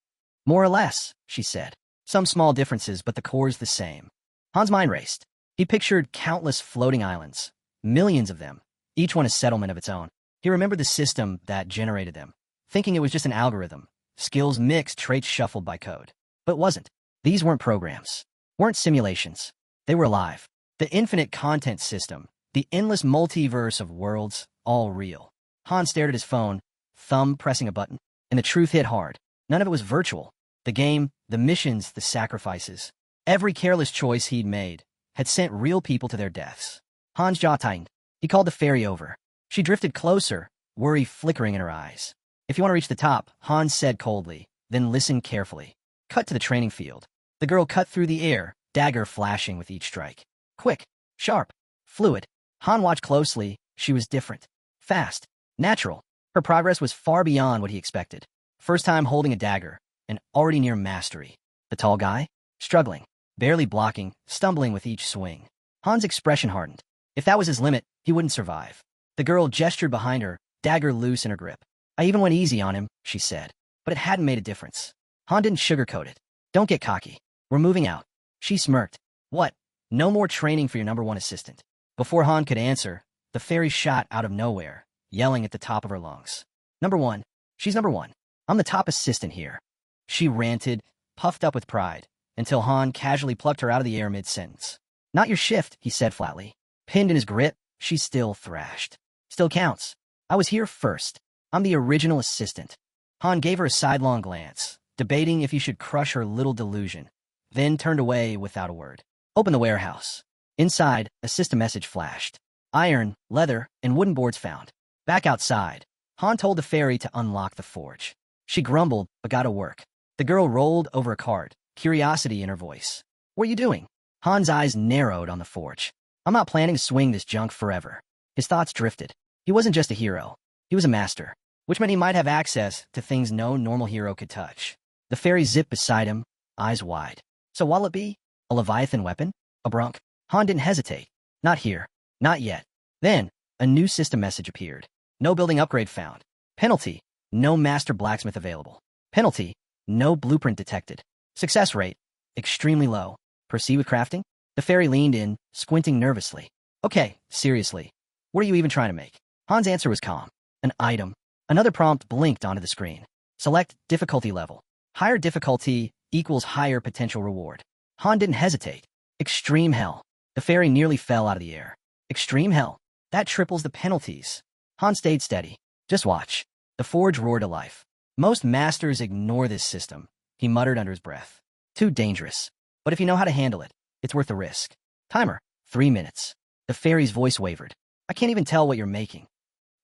More or less, she said. Some small differences, but the core's the same. Han's mind raced. He pictured countless floating islands, millions of them, each one a settlement of its own. He remembered the system that generated them, thinking it was just an algorithm, skills mixed, traits shuffled by code. But it wasn't. These weren't programs, weren't simulations. They were alive. The infinite content system, the endless multiverse of worlds, all real. Han stared at his phone, thumb pressing a button, and the truth hit hard. None of it was virtual. The game, the missions, the sacrifices, every careless choice he'd made had sent real people to their deaths. Han's jaw tightened. He called the fairy over. She drifted closer, worry flickering in her eyes. If you want to reach the top, Han said coldly, then listened carefully. Cut to the training field. The girl cut through the air, dagger flashing with each strike. Quick, sharp, fluid. Han watched closely. She was different. Fast, natural. Her progress was far beyond what he expected. First time holding a dagger, and already near mastery. The tall guy? Struggling, barely blocking, stumbling with each swing. Han's expression hardened. If that was his limit, he wouldn't survive. The girl gestured behind her, dagger loose in her grip. I even went easy on him, she said. But it hadn't made a difference. Han didn't sugarcoat it. Don't get cocky. We're moving out. She smirked. What? No more training for your #1 assistant. Before Han could answer, the fairy shot out of nowhere, yelling at the top of her lungs. #1. She's #1. I'm the top assistant here. She ranted, puffed up with pride, until Han casually plucked her out of the air mid-sentence. Not your shift, he said flatly. Pinned in his grip, she still thrashed. Still counts. I was here first. I'm the original assistant. Han gave her a sidelong glance, debating if he should crush her little delusion, then turned away without a word. Open the warehouse. Inside, a system message flashed. Iron, leather, and wooden boards found. Back outside, Han told the fairy to unlock the forge. She grumbled, but got to work. The girl rolled over a cart, curiosity in her voice. What are you doing? Han's eyes narrowed on the forge. I'm not planning to swing this junk forever. His thoughts drifted. He wasn't just a hero. He was a master, which meant he might have access to things no normal hero could touch. The fairy zipped beside him, eyes wide. So what'll it be? A Leviathan weapon? A brunk? Han didn't hesitate. Not here. Not yet. Then, a new system message appeared. No building upgrade found. Penalty, no master blacksmith available. Penalty, no blueprint detected. Success rate, extremely low. Proceed with crafting? The fairy leaned in, squinting nervously. Okay, seriously. What are you even trying to make? Han's answer was calm. An item. Another prompt blinked onto the screen. Select difficulty level. Higher difficulty equals higher potential reward. Han didn't hesitate. Extreme hell. The fairy nearly fell out of the air. Extreme hell. That triples the penalties. Han stayed steady. Just watch. The forge roared to life. Most masters ignore this system, he muttered under his breath. Too dangerous. But if you know how to handle it, it's worth the risk. Timer, 3 minutes. The fairy's voice wavered. I can't even tell what you're making.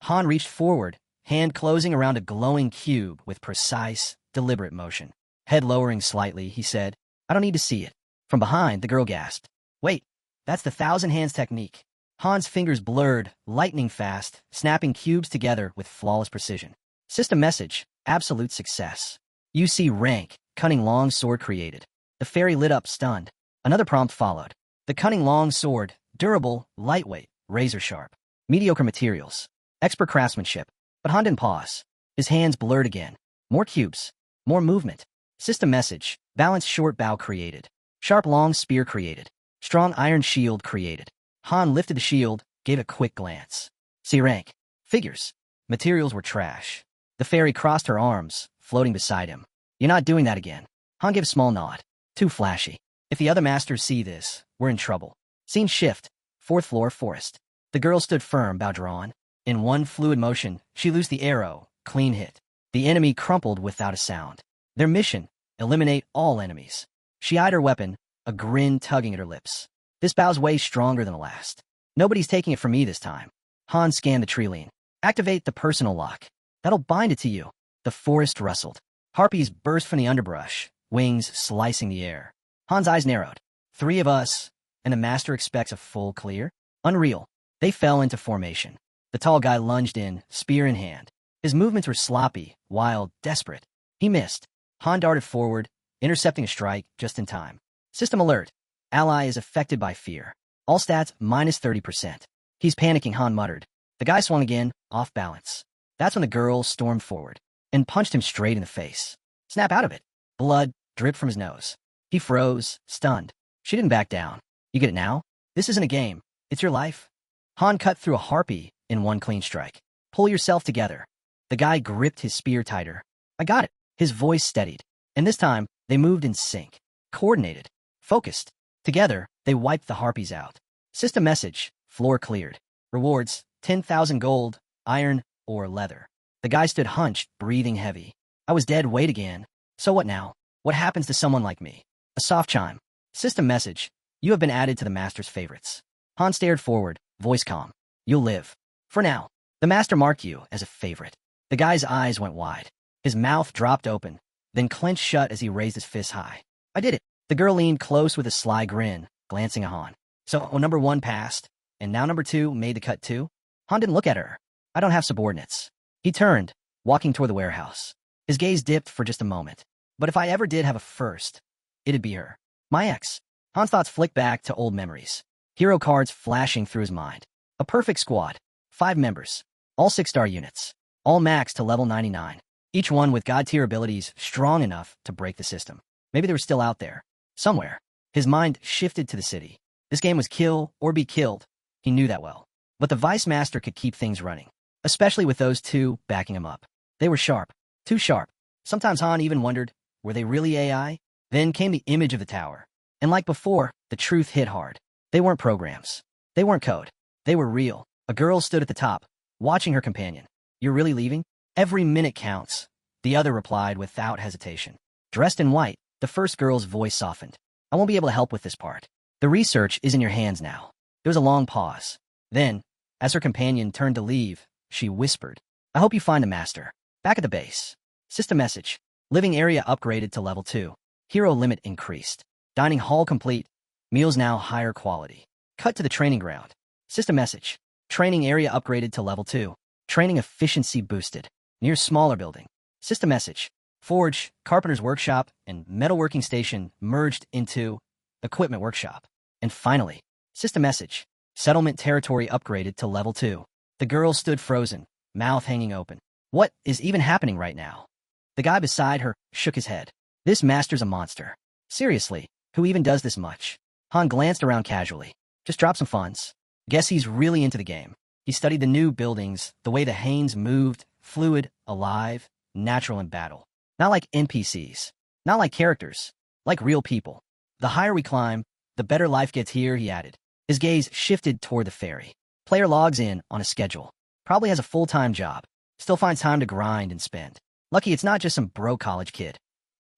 Han reached forward, hand closing around a glowing cube with precise, deliberate motion. Head lowering slightly, he said, I don't need to see it. From behind, the girl gasped. Wait, that's the thousand hands technique. Han's fingers blurred, lightning fast, snapping cubes together with flawless precision. System message, absolute success. UC rank, cunning long sword created. The fairy lit up, stunned. Another prompt followed. The cunning long sword, durable, lightweight, razor sharp. Mediocre materials. Expert craftsmanship. But Han didn't pause. His hands blurred again. More cubes. More movement. System message, balanced short bow created. Sharp long spear created. Strong iron shield created. Han lifted the shield, gave a quick glance. C rank. Figures. Materials were trash. The fairy crossed her arms, floating beside him. You're not doing that again. Han gave a small nod. Too flashy. If the other masters see this, we're in trouble. Scene shift. 4th floor forest. The girl stood firm, bow drawn. In one fluid motion, she loosed the arrow. Clean hit. The enemy crumpled without a sound. Their mission, eliminate all enemies. She eyed her weapon, a grin tugging at her lips. This bow's way stronger than the last. Nobody's taking it from me this time. Han scanned the tree lean. Activate the personal lock. That'll bind it to you. The forest rustled. Harpies burst from the underbrush, wings slicing the air. Han's eyes narrowed. 3 of us, and the master expects a full clear? Unreal. They fell into formation. The tall guy lunged in, spear in hand. His movements were sloppy, wild, desperate. He missed. Han darted forward, intercepting a strike just in time. System alert. Ally is affected by fear. All stats minus 30%. He's panicking, Han muttered. The guy swung again, off balance. That's when the girl stormed forward and punched him straight in the face. Snap out of it. Blood dripped from his nose. He froze, stunned. She didn't back down. You get it now? This isn't a game. It's your life. Han cut through a harpy in one clean strike. Pull yourself together. The guy gripped his spear tighter. I got it. His voice steadied. And this time, they moved in sync. Coordinated. Focused. Together, they wiped the harpies out. System message, floor cleared. Rewards, 10,000 gold, iron, or leather. The guy stood hunched, breathing heavy. I was dead weight again. So what now? What happens to someone like me? A soft chime. System message, you have been added to the master's favorites. Han stared forward, voice calm. You'll live. For now. The master marked you as a favorite. The guy's eyes went wide. His mouth dropped open, then clenched shut as he raised his fist high. I did it. The girl leaned close with a sly grin, glancing at Han. So, number 1 passed, and now number 2 made the cut too? Han didn't look at her. I don't have subordinates. He turned, walking toward the warehouse. His gaze dipped for just a moment. But if I ever did have a first, it'd be her. My ex. Han's thoughts flicked back to old memories. Hero cards flashing through his mind. A perfect squad. 5 members. All 6-star units. All maxed to level 99. Each one with god-tier abilities strong enough to break the system. Maybe they were still out there. Somewhere. His mind shifted to the city. This game was kill or be killed. He knew that well. But the Vice Master could keep things running. Especially with those 2 backing him up. They were sharp. Too sharp. Sometimes Han even wondered, were they really AI? Then came the image of the tower. And like before, the truth hit hard. They weren't programs. They weren't code. They were real. A girl stood at the top, watching her companion. You're really leaving? Every minute counts. The other replied without hesitation. Dressed in white, the first girl's voice softened. I won't be able to help with this part. The research is in your hands now. There was a long pause. Then, as her companion turned to leave, she whispered, I hope you find the master. Back at the base. System message. Living area upgraded to level 2. Hero limit increased. Dining hall complete. Meals now higher quality. Cut to the training ground. System message. Training area upgraded to level 2. Training efficiency boosted. Near smaller building. System message. Forge, carpenter's workshop, and metalworking station merged into equipment workshop. And finally, system message. Settlement territory upgraded to level 2. The girl stood frozen, mouth hanging open. What is even happening right now? The guy beside her shook his head. This master's a monster. Seriously, who even does this much? Han glanced around casually. Just drop some funds. Guess he's really into the game. He studied the new buildings, the way the Hanes moved, fluid, alive, natural in battle. Not like NPCs. Not like characters. Like real people. The higher we climb, the better life gets here, he added. His gaze shifted toward the ferry. Player logs in on a schedule. Probably has a full-time job. Still finds time to grind and spend. Lucky it's not just some broke college kid.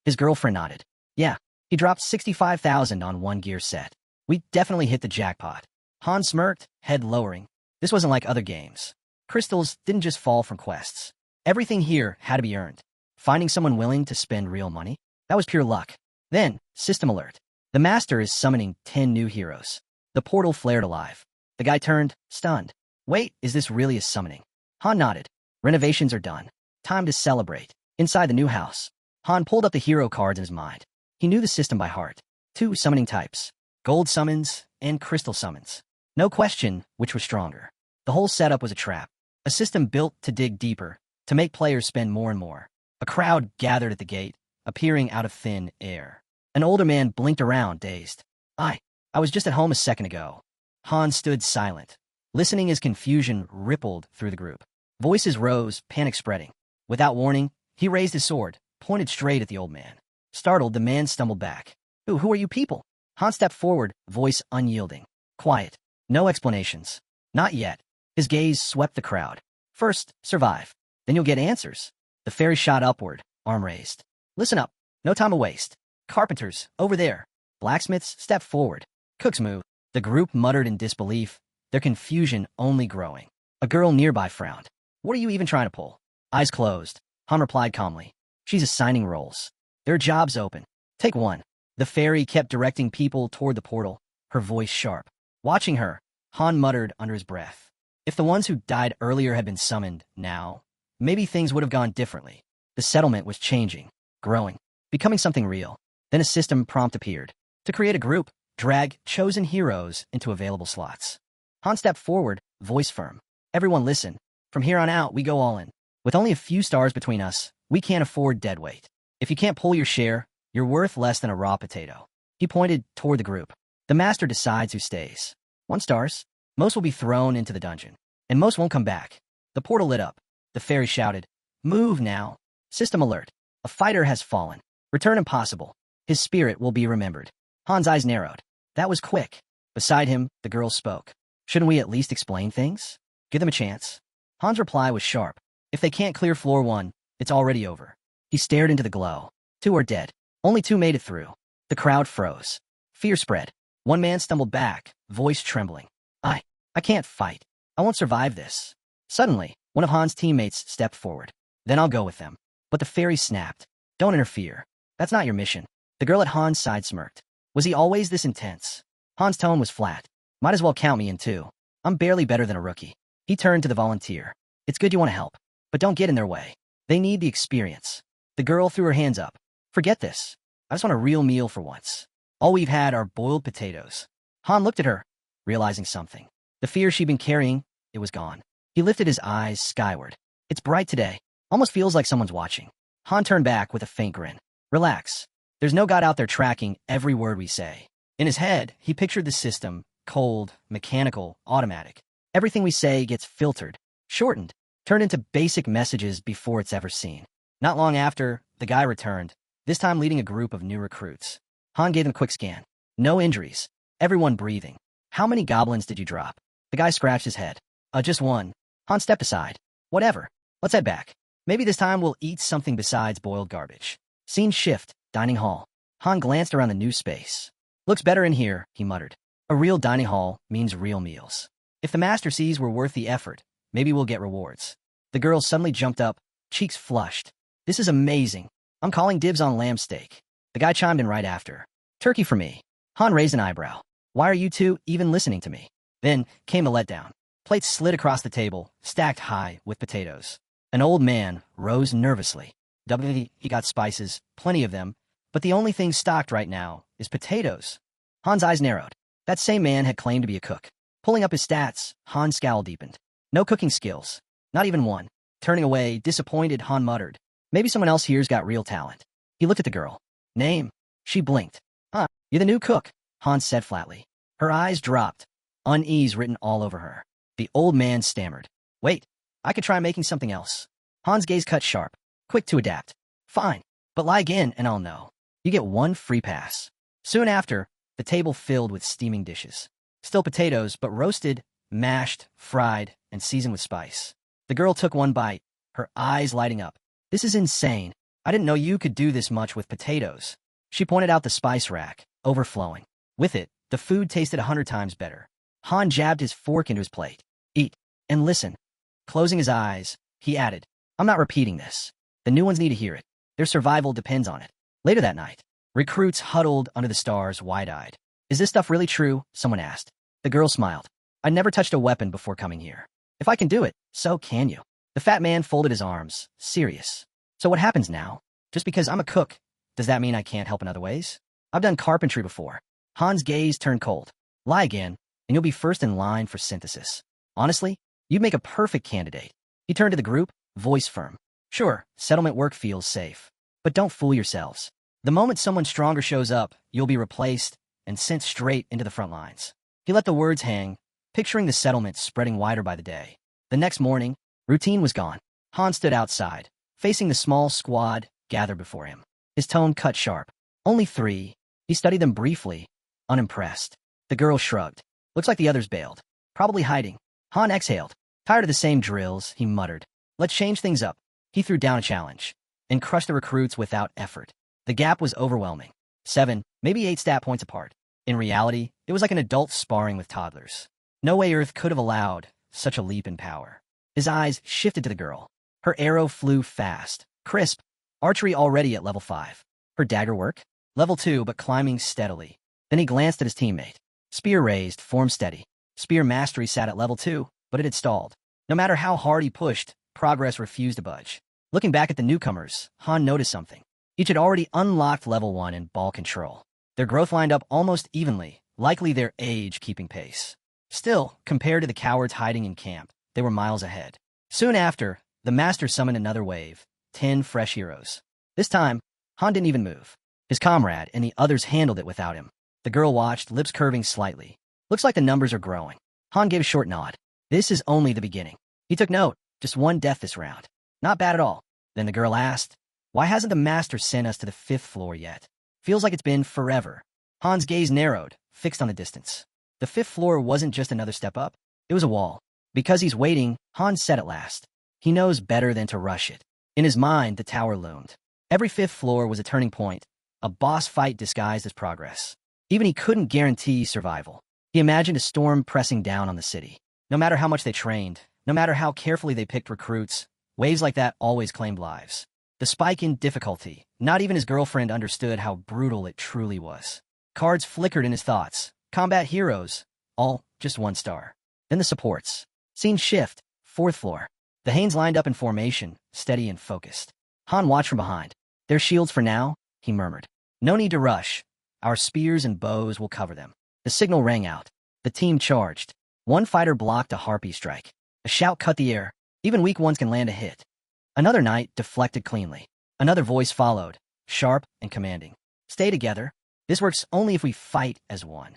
His girlfriend nodded. Yeah, he dropped 65,000 on one gear set. We definitely hit the jackpot. Han smirked, head lowering. This wasn't like other games. Crystals didn't just fall from quests. Everything here had to be earned. Finding someone willing to spend real money? That was pure luck. Then, system alert. The master is summoning 10 new heroes. The portal flared alive. The guy turned, stunned. Wait, is this really a summoning? Han nodded. Renovations are done. Time to celebrate. Inside the new house, Han pulled up the hero cards in his mind. He knew the system by heart. 2 summoning types. Gold summons and crystal summons. No question which was stronger. The whole setup was a trap. A system built to dig deeper, to make players spend more and more. A crowd gathered at the gate, appearing out of thin air. An older man blinked around, dazed. I was just at home a second ago. Han stood silent, listening as confusion rippled through the group. Voices rose, panic spreading. Without warning, he raised his sword, pointed straight at the old man. Startled, the man stumbled back. Who are you people? Han stepped forward, voice unyielding. Quiet. No explanations. Not yet. His gaze swept the crowd. First, survive. Then you'll get answers. The fairy shot upward, arm raised. Listen up. No time to waste. Carpenters, over there. Blacksmiths, step forward. Cooks move. The group muttered in disbelief, their confusion only growing. A girl nearby frowned. What are you even trying to pull? Eyes closed. Han replied calmly. She's assigning roles. There are jobs open. Take one. The fairy kept directing people toward the portal, her voice sharp. Watching her, Han muttered under his breath. If the ones who died earlier had been summoned now, maybe things would have gone differently. The settlement was changing, growing, becoming something real. Then a system prompt appeared. To create a group, drag chosen heroes into available slots. Han stepped forward, voice firm. Everyone listen. From here on out, we go all in. With only a few stars between us, we can't afford deadweight. If you can't pull your share, you're worth less than a raw potato. He pointed toward the group. The master decides who stays. 1 stars. Most will be thrown into the dungeon. And most won't come back. The portal lit up. The fairy shouted, Move now. System alert. A fighter has fallen. Return impossible. His spirit will be remembered. Han's eyes narrowed. That was quick. Beside him, the girl spoke. Shouldn't we at least explain things? Give them a chance. Han's reply was sharp. If they can't clear floor 1, it's already over. He stared into the glow. 2 are dead. Only 2 made it through. The crowd froze. Fear spread. One man stumbled back, voice trembling. I can't fight. I won't survive this. Suddenly, one of Han's teammates stepped forward. Then I'll go with them. But the fairy snapped. Don't interfere. That's not your mission. The girl at Han's side smirked. Was he always this intense? Han's tone was flat. Might as well count me in too. I'm barely better than a rookie. He turned to the volunteer. It's good you want to help, but don't get in their way. They need the experience. The girl threw her hands up. Forget this. I just want a real meal for once. All we've had are boiled potatoes. Han looked at her, realizing something. The fear she'd been carrying, it was gone. He lifted his eyes skyward. It's bright today. Almost feels like someone's watching. Han turned back with a faint grin. Relax. There's no god out there tracking every word we say. In his head, he pictured the system, cold, mechanical, automatic. Everything we say gets filtered, shortened, turned into basic messages before it's ever seen. Not long after, the guy returned, this time leading a group of new recruits. Han gave him a quick scan. No injuries. Everyone breathing. How many goblins did you drop? The guy scratched his head. Just 1. Han stepped aside. Whatever. Let's head back. Maybe this time we'll eat something besides boiled garbage. Scene shift, dining hall. Han glanced around the new space. Looks better in here, he muttered. A real dining hall means real meals. If the master sees we're worth the effort, maybe we'll get rewards. The girl suddenly jumped up, cheeks flushed. This is amazing. I'm calling dibs on lamb steak. The guy chimed in right after. Turkey for me. Han raised an eyebrow. Why are you two even listening to me? Then came a letdown. Plates slid across the table, stacked high with potatoes. An old man rose nervously. He got spices, plenty of them, but the only thing stocked right now is potatoes. Han's eyes narrowed. That same man had claimed to be a cook. Pulling up his stats, Han's scowl deepened. No cooking skills. Not even one. Turning away, disappointed, Han muttered. Maybe someone else here's got real talent. He looked at the girl. Name? She blinked. Huh, you're the new cook, Han said flatly. Her eyes dropped, unease written all over her. The old man stammered. Wait, I could try making something else. Han's gaze cut sharp, quick to adapt. Fine, but lie again and I'll know. You get one free pass. Soon after, the table filled with steaming dishes. Still potatoes, but roasted, mashed, fried, and seasoned with spice. The girl took one bite, her eyes lighting up. This is insane. I didn't know you could do this much with potatoes. She pointed out the spice rack, overflowing. With it, the food tasted 100 times better. Han jabbed his fork into his plate. Eat, and listen. Closing his eyes, he added, I'm not repeating this. The new ones need to hear it. Their survival depends on it. Later that night, recruits huddled under the stars, wide-eyed. Is this stuff really true? Someone asked. The girl smiled. I'd never touched a weapon before coming here. If I can do it, so can you. The fat man folded his arms, serious. So what happens now? Just because I'm a cook, does that mean I can't help in other ways? I've done carpentry before. Han's gaze turned cold. Lie again, and you'll be first in line for synthesis. Honestly, you'd make a perfect candidate. He turned to the group, voice firm. Sure, settlement work feels safe. But don't fool yourselves. The moment someone stronger shows up, you'll be replaced and sent straight into the front lines. He let the words hang, picturing the settlement spreading wider by the day. The next morning, routine was gone. Han stood outside, facing the small squad gathered before him. His tone cut sharp. Only 3. He studied them briefly, unimpressed. The girl shrugged. Looks like the others bailed. Probably hiding. Han exhaled. Tired of the same drills, he muttered. Let's change things up. He threw down a challenge and crushed the recruits without effort. The gap was overwhelming. 7, maybe 8 stat points apart. In reality, it was like an adult sparring with toddlers. No way Earth could have allowed such a leap in power. His eyes shifted to the girl. Her arrow flew fast, crisp, archery already at level 5. Her dagger work? Level 2, but climbing steadily. Then he glanced at his teammate. Spear raised, form steady. Spear mastery sat at level 2, but it had stalled. No matter how hard he pushed, progress refused to budge. Looking back at the newcomers, Han noticed something. Each had already unlocked level 1 in ball control. Their growth lined up almost evenly, likely their age keeping pace. Still, compared to the cowards hiding in camp, they were miles ahead. Soon after, the master summoned another wave, 10 fresh heroes. This time, Han didn't even move. His comrade and the others handled it without him. The girl watched, lips curving slightly. Looks like the numbers are growing. Han gave a short nod. This is only the beginning. He took note, just 1 death this round. Not bad at all. Then the girl asked, why hasn't the master sent us to the 5th floor yet? Feels like it's been forever. Han's gaze narrowed, fixed on the distance. The 5th floor wasn't just another step up. It was a wall. Because he's waiting, Han said at last. He knows better than to rush it. In his mind, the tower loomed. Every 5th floor was a turning point, a boss fight disguised as progress. Even he couldn't guarantee survival. He imagined a storm pressing down on the city. No matter how much they trained, no matter how carefully they picked recruits, waves like that always claimed lives. The spike in difficulty, not even his girlfriend understood how brutal it truly was. Cards flickered in his thoughts. Combat heroes, all just 1 star. Then the supports. Scene shift, 4th floor. The Hanes lined up in formation, steady and focused. Han watched from behind. Their shields for now, he murmured. No need to rush. Our spears and bows will cover them. The signal rang out. The team charged. 1 fighter blocked a harpy strike. A shout cut the air. Even weak ones can land a hit. Another knight deflected cleanly. Another voice followed, sharp and commanding. Stay together. This works only if we fight as one.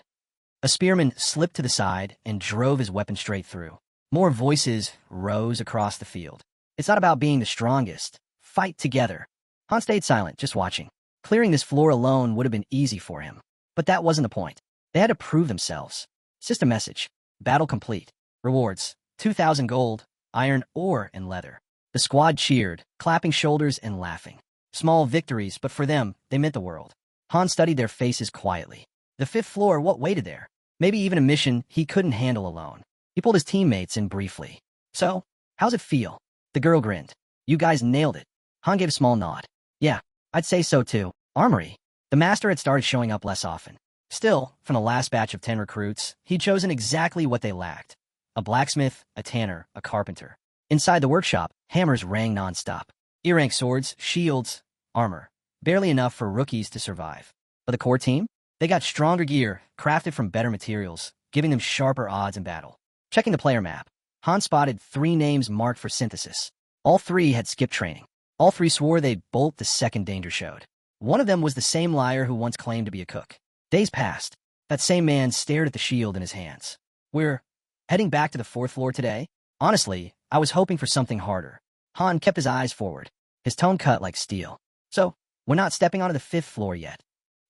A spearman slipped to the side and drove his weapon straight through. More voices rose across the field. It's not about being the strongest. Fight together. Han stayed silent, just watching. Clearing this floor alone would have been easy for him. But that wasn't the point. They had to prove themselves. System message. Battle complete. Rewards. 2,000 gold, iron ore, and leather. The squad cheered, clapping shoulders and laughing. Small victories, but for them, they meant the world. Han studied their faces quietly. The 5th floor, what waited there? Maybe even a mission he couldn't handle alone. He pulled his teammates in briefly. So, how's it feel? The girl grinned. You guys nailed it. Han gave a small nod. Yeah, I'd say so too. Armory. The master had started showing up less often. Still, from the last batch of 10 recruits, he'd chosen exactly what they lacked. A blacksmith, a tanner, a carpenter. Inside the workshop, hammers rang nonstop. E-rank swords, shields, armor. Barely enough for rookies to survive. But the core team? They got stronger gear, crafted from better materials, giving them sharper odds in battle. Checking the player map. Han spotted 3 names marked for synthesis. All 3 had skipped training. All 3 swore they'd bolt the second danger showed. One of them was the same liar who once claimed to be a cook. Days passed. That same man stared at the shield in his hands. We're heading back to the 4th floor today? Honestly, I was hoping for something harder. Han kept his eyes forward, his tone cut like steel. So, we're not stepping onto the 5th floor yet.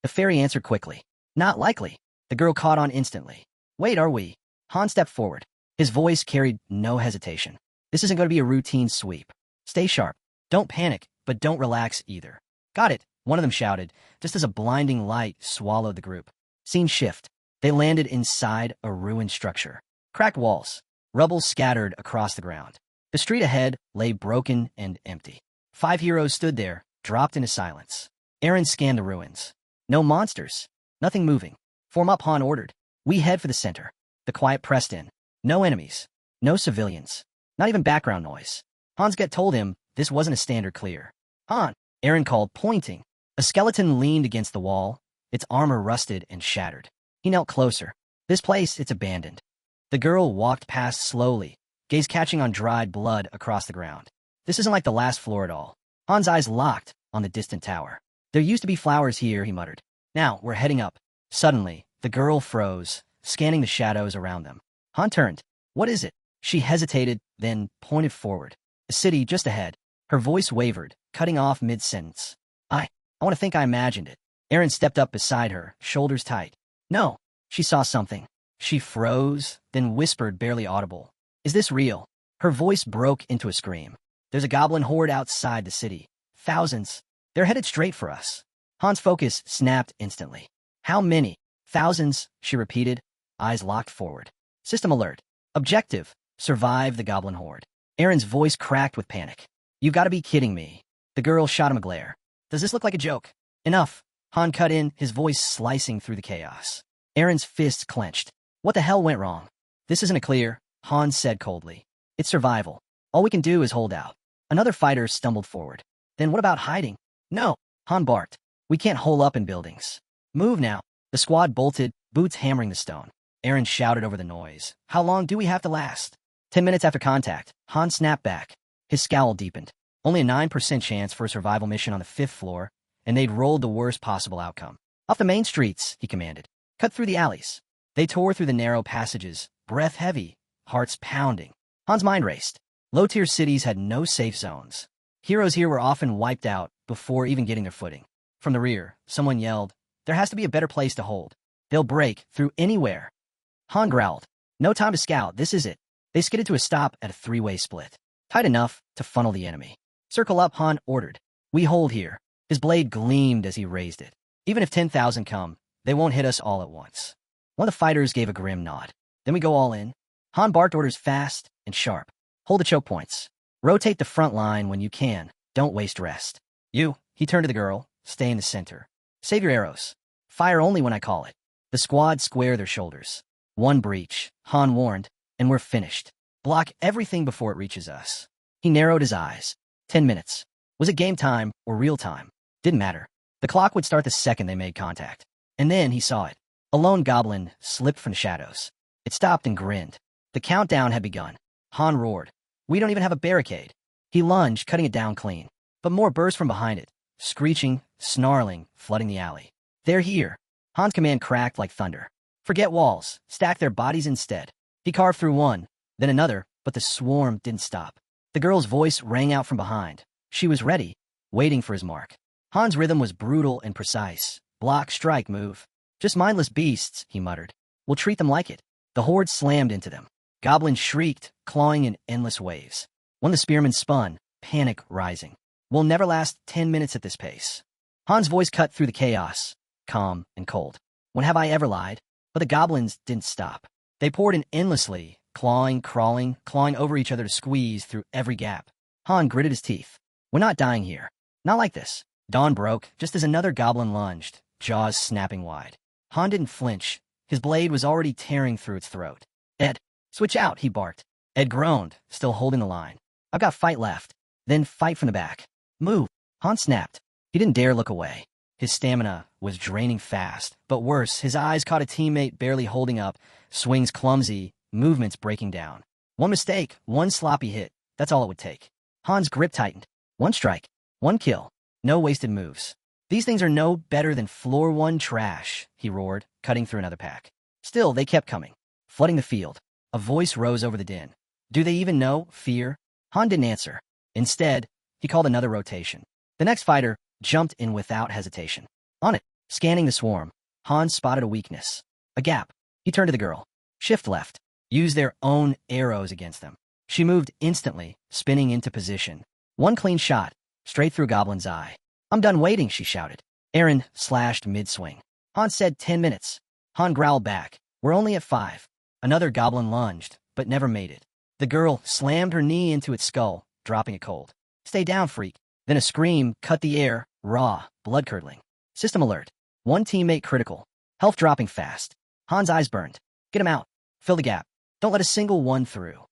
The fairy answered quickly. Not likely. The girl caught on instantly. Wait, are we? Han stepped forward. His voice carried no hesitation. This isn't going to be a routine sweep. Stay sharp. Don't panic, but don't relax either. Got it, one of them shouted, just as a blinding light swallowed the group. Scene shift. They landed inside a ruined structure. Cracked walls. Rubble scattered across the ground. The street ahead lay broken and empty. 5 heroes stood there, dropped into silence. Eren scanned the ruins. No monsters. Nothing moving. Form up, Han ordered. We head for the center. The quiet pressed in. No enemies. No civilians. Not even background noise. Han's gut told him this wasn't a standard clear. Han, Eren called, pointing. A skeleton leaned against the wall, its armor rusted and shattered. He knelt closer. This place, it's abandoned. The girl walked past slowly, gaze catching on dried blood across the ground. This isn't like the last floor at all. Han's eyes locked on the distant tower. There used to be flowers here, he muttered. Now, we're heading up. Suddenly, the girl froze, scanning the shadows around them. Han turned. What is it? She hesitated, then pointed forward. A city just ahead. Her voice wavered, cutting off mid-sentence. I want to think I imagined it. Eren stepped up beside her, shoulders tight. No. She saw something. She froze, then whispered, barely audible. Is this real? Her voice broke into a scream. There's a goblin horde outside the city. Thousands. They're headed straight for us. Han's focus snapped instantly. How many? Thousands, she repeated, eyes locked forward. System alert. Objective. Survive the goblin horde. Eren's voice cracked with panic. You've got to be kidding me. The girl shot him a glare. Does this look like a joke? Enough. Han cut in, his voice slicing through the chaos. Eren's fists clenched. What the hell went wrong? This isn't a clear, Han said coldly. It's survival. All we can do is hold out. Another fighter stumbled forward. Then what about hiding? No, Han barked. We can't hole up in buildings. Move now. The squad bolted, boots hammering the stone. Eren shouted over the noise. How long do we have to last? 10 minutes after contact, Han snapped back. His scowl deepened. Only a 9% chance for a survival mission on the 5th floor, and they'd rolled the worst possible outcome. Off the main streets, he commanded. Cut through the alleys. They tore through the narrow passages, breath heavy, hearts pounding. Han's mind raced. Low-tier cities had no safe zones. Heroes here were often wiped out before even getting their footing. From the rear, someone yelled, there has to be a better place to hold. They'll break through anywhere. Han growled. No time to scout, this is it. They skidded to a stop at a 3-way split. Tight enough to funnel the enemy. Circle up, Han ordered. We hold here. His blade gleamed as he raised it. Even if 10,000 come, they won't hit us all at once. One of the fighters gave a grim nod. Then we go all in. Han barked orders fast and sharp. Hold the choke points. Rotate the front line when you can. Don't waste rest. You, he turned to the girl, stay in the center. Save your arrows. Fire only when I call it. The squad square their shoulders. One breach, Han warned, and we're finished. Block everything before it reaches us. He narrowed his eyes. 10 minutes. Was it game time or real time? Didn't matter. The clock would start the second they made contact. And then he saw it. A lone goblin slipped from the shadows. It stopped and grinned. The countdown had begun. Han roared. We don't even have a barricade. He lunged, cutting it down clean. But more burst from behind it, screeching, snarling, flooding the alley. They're here. Han's command cracked like thunder. Forget walls. Stack their bodies instead. He carved through one, then another, but the swarm didn't stop. The girl's voice rang out from behind. She was ready, waiting for his mark. Han's rhythm was brutal and precise. Block, strike, move. Just mindless beasts, he muttered. We'll treat them like it. The horde slammed into them. Goblins shrieked, clawing in endless waves. One of the spearmen spun, panic rising. We'll never last 10 minutes at this pace. Han's voice cut through the chaos, calm and cold. When have I ever lied? But the goblins didn't stop. They poured in endlessly, clawing, crawling, clawing over each other to squeeze through every gap. Han gritted his teeth. We're not dying here. Not like this. Dawn broke just as another goblin lunged, jaws snapping wide. Han didn't flinch. His blade was already tearing through its throat. Ed, switch out, he barked. Ed groaned, still holding the line. I've got fight left. Then fight from the back. Move. Han snapped. He didn't dare look away. His stamina was draining fast, but worse, his eyes caught a teammate barely holding up, swings clumsy, movements breaking down. One mistake, one sloppy hit. That's all it would take. Han's grip tightened. One strike. One kill. No wasted moves. These things are no better than floor one trash, he roared, cutting through another pack. Still, they kept coming, flooding the field. A voice rose over the din. Do they even know fear? Han didn't answer. Instead, he called another rotation. The next fighter jumped in without hesitation. On it, scanning the swarm, Han spotted a weakness. A gap. He turned to the girl. Shift left. Use their own arrows against them. She moved instantly, spinning into position. One clean shot, straight through Goblin's eye. I'm done waiting, she shouted. Aaron slashed mid-swing. Han said 10 minutes. Han growled back. We're only at 5. Another Goblin lunged, but never made it. The girl slammed her knee into its skull, dropping it cold. Stay down, freak. Then a scream cut the air, raw, blood-curdling. System alert. One teammate critical. Health dropping fast. Han's eyes burned. Get him out. Fill the gap. Don't let a single one through.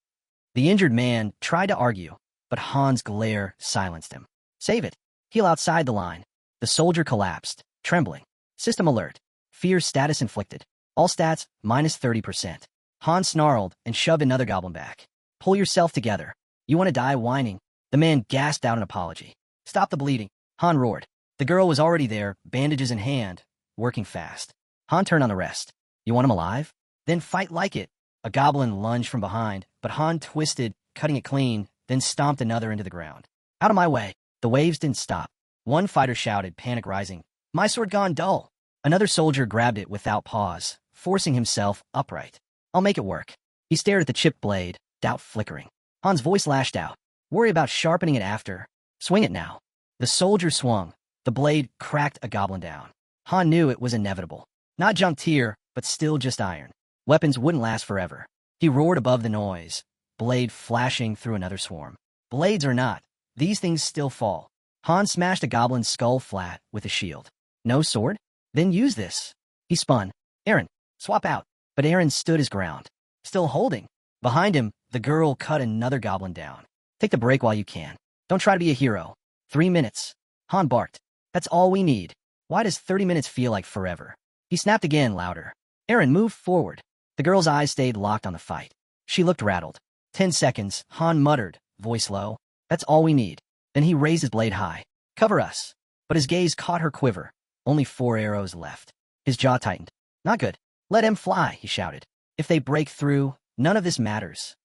The injured man tried to argue, but Han's glare silenced him. Save it. Heal outside the line. The soldier collapsed, trembling. System alert. Fear status inflicted. All stats minus 30%. Han snarled and shoved another goblin back. Pull yourself together. You want to die whining? The man gasped out an apology. Stop the bleeding. Han roared. The girl was already there, bandages in hand, working fast. Han turned on the rest. You want him alive? Then fight like it. A goblin lunged from behind, but Han twisted, cutting it clean, then stomped another into the ground. Out of my way. The waves didn't stop. One fighter shouted, panic rising. My sword gone dull. Another soldier grabbed it without pause, forcing himself upright. I'll make it work. He stared at the chipped blade, doubt flickering. Han's voice lashed out. Worry about sharpening it after. Swing it now. The soldier swung. The blade cracked a goblin down. Han knew it was inevitable. Not junk tier, but still just iron. Weapons wouldn't last forever. He roared above the noise, blade flashing through another swarm. Blades or not, these things still fall. Han smashed a goblin's skull flat with a shield. No sword? Then use this. He spun. Aaron, swap out. But Aaron stood his ground, still holding. Behind him, the girl cut another goblin down. Take the break while you can. Don't try to be a hero. 3 minutes. Han barked. That's all we need. Why does 30 minutes feel like forever? He snapped again, louder. Aaron moved forward. The girl's eyes stayed locked on the fight. She looked rattled. 10 seconds, Han muttered, voice low. That's all we need. Then he raised his blade high. Cover us. But his gaze caught her quiver. Only 4 arrows left. His jaw tightened. Not good. Let him fly, he shouted. If they break through, none of this matters.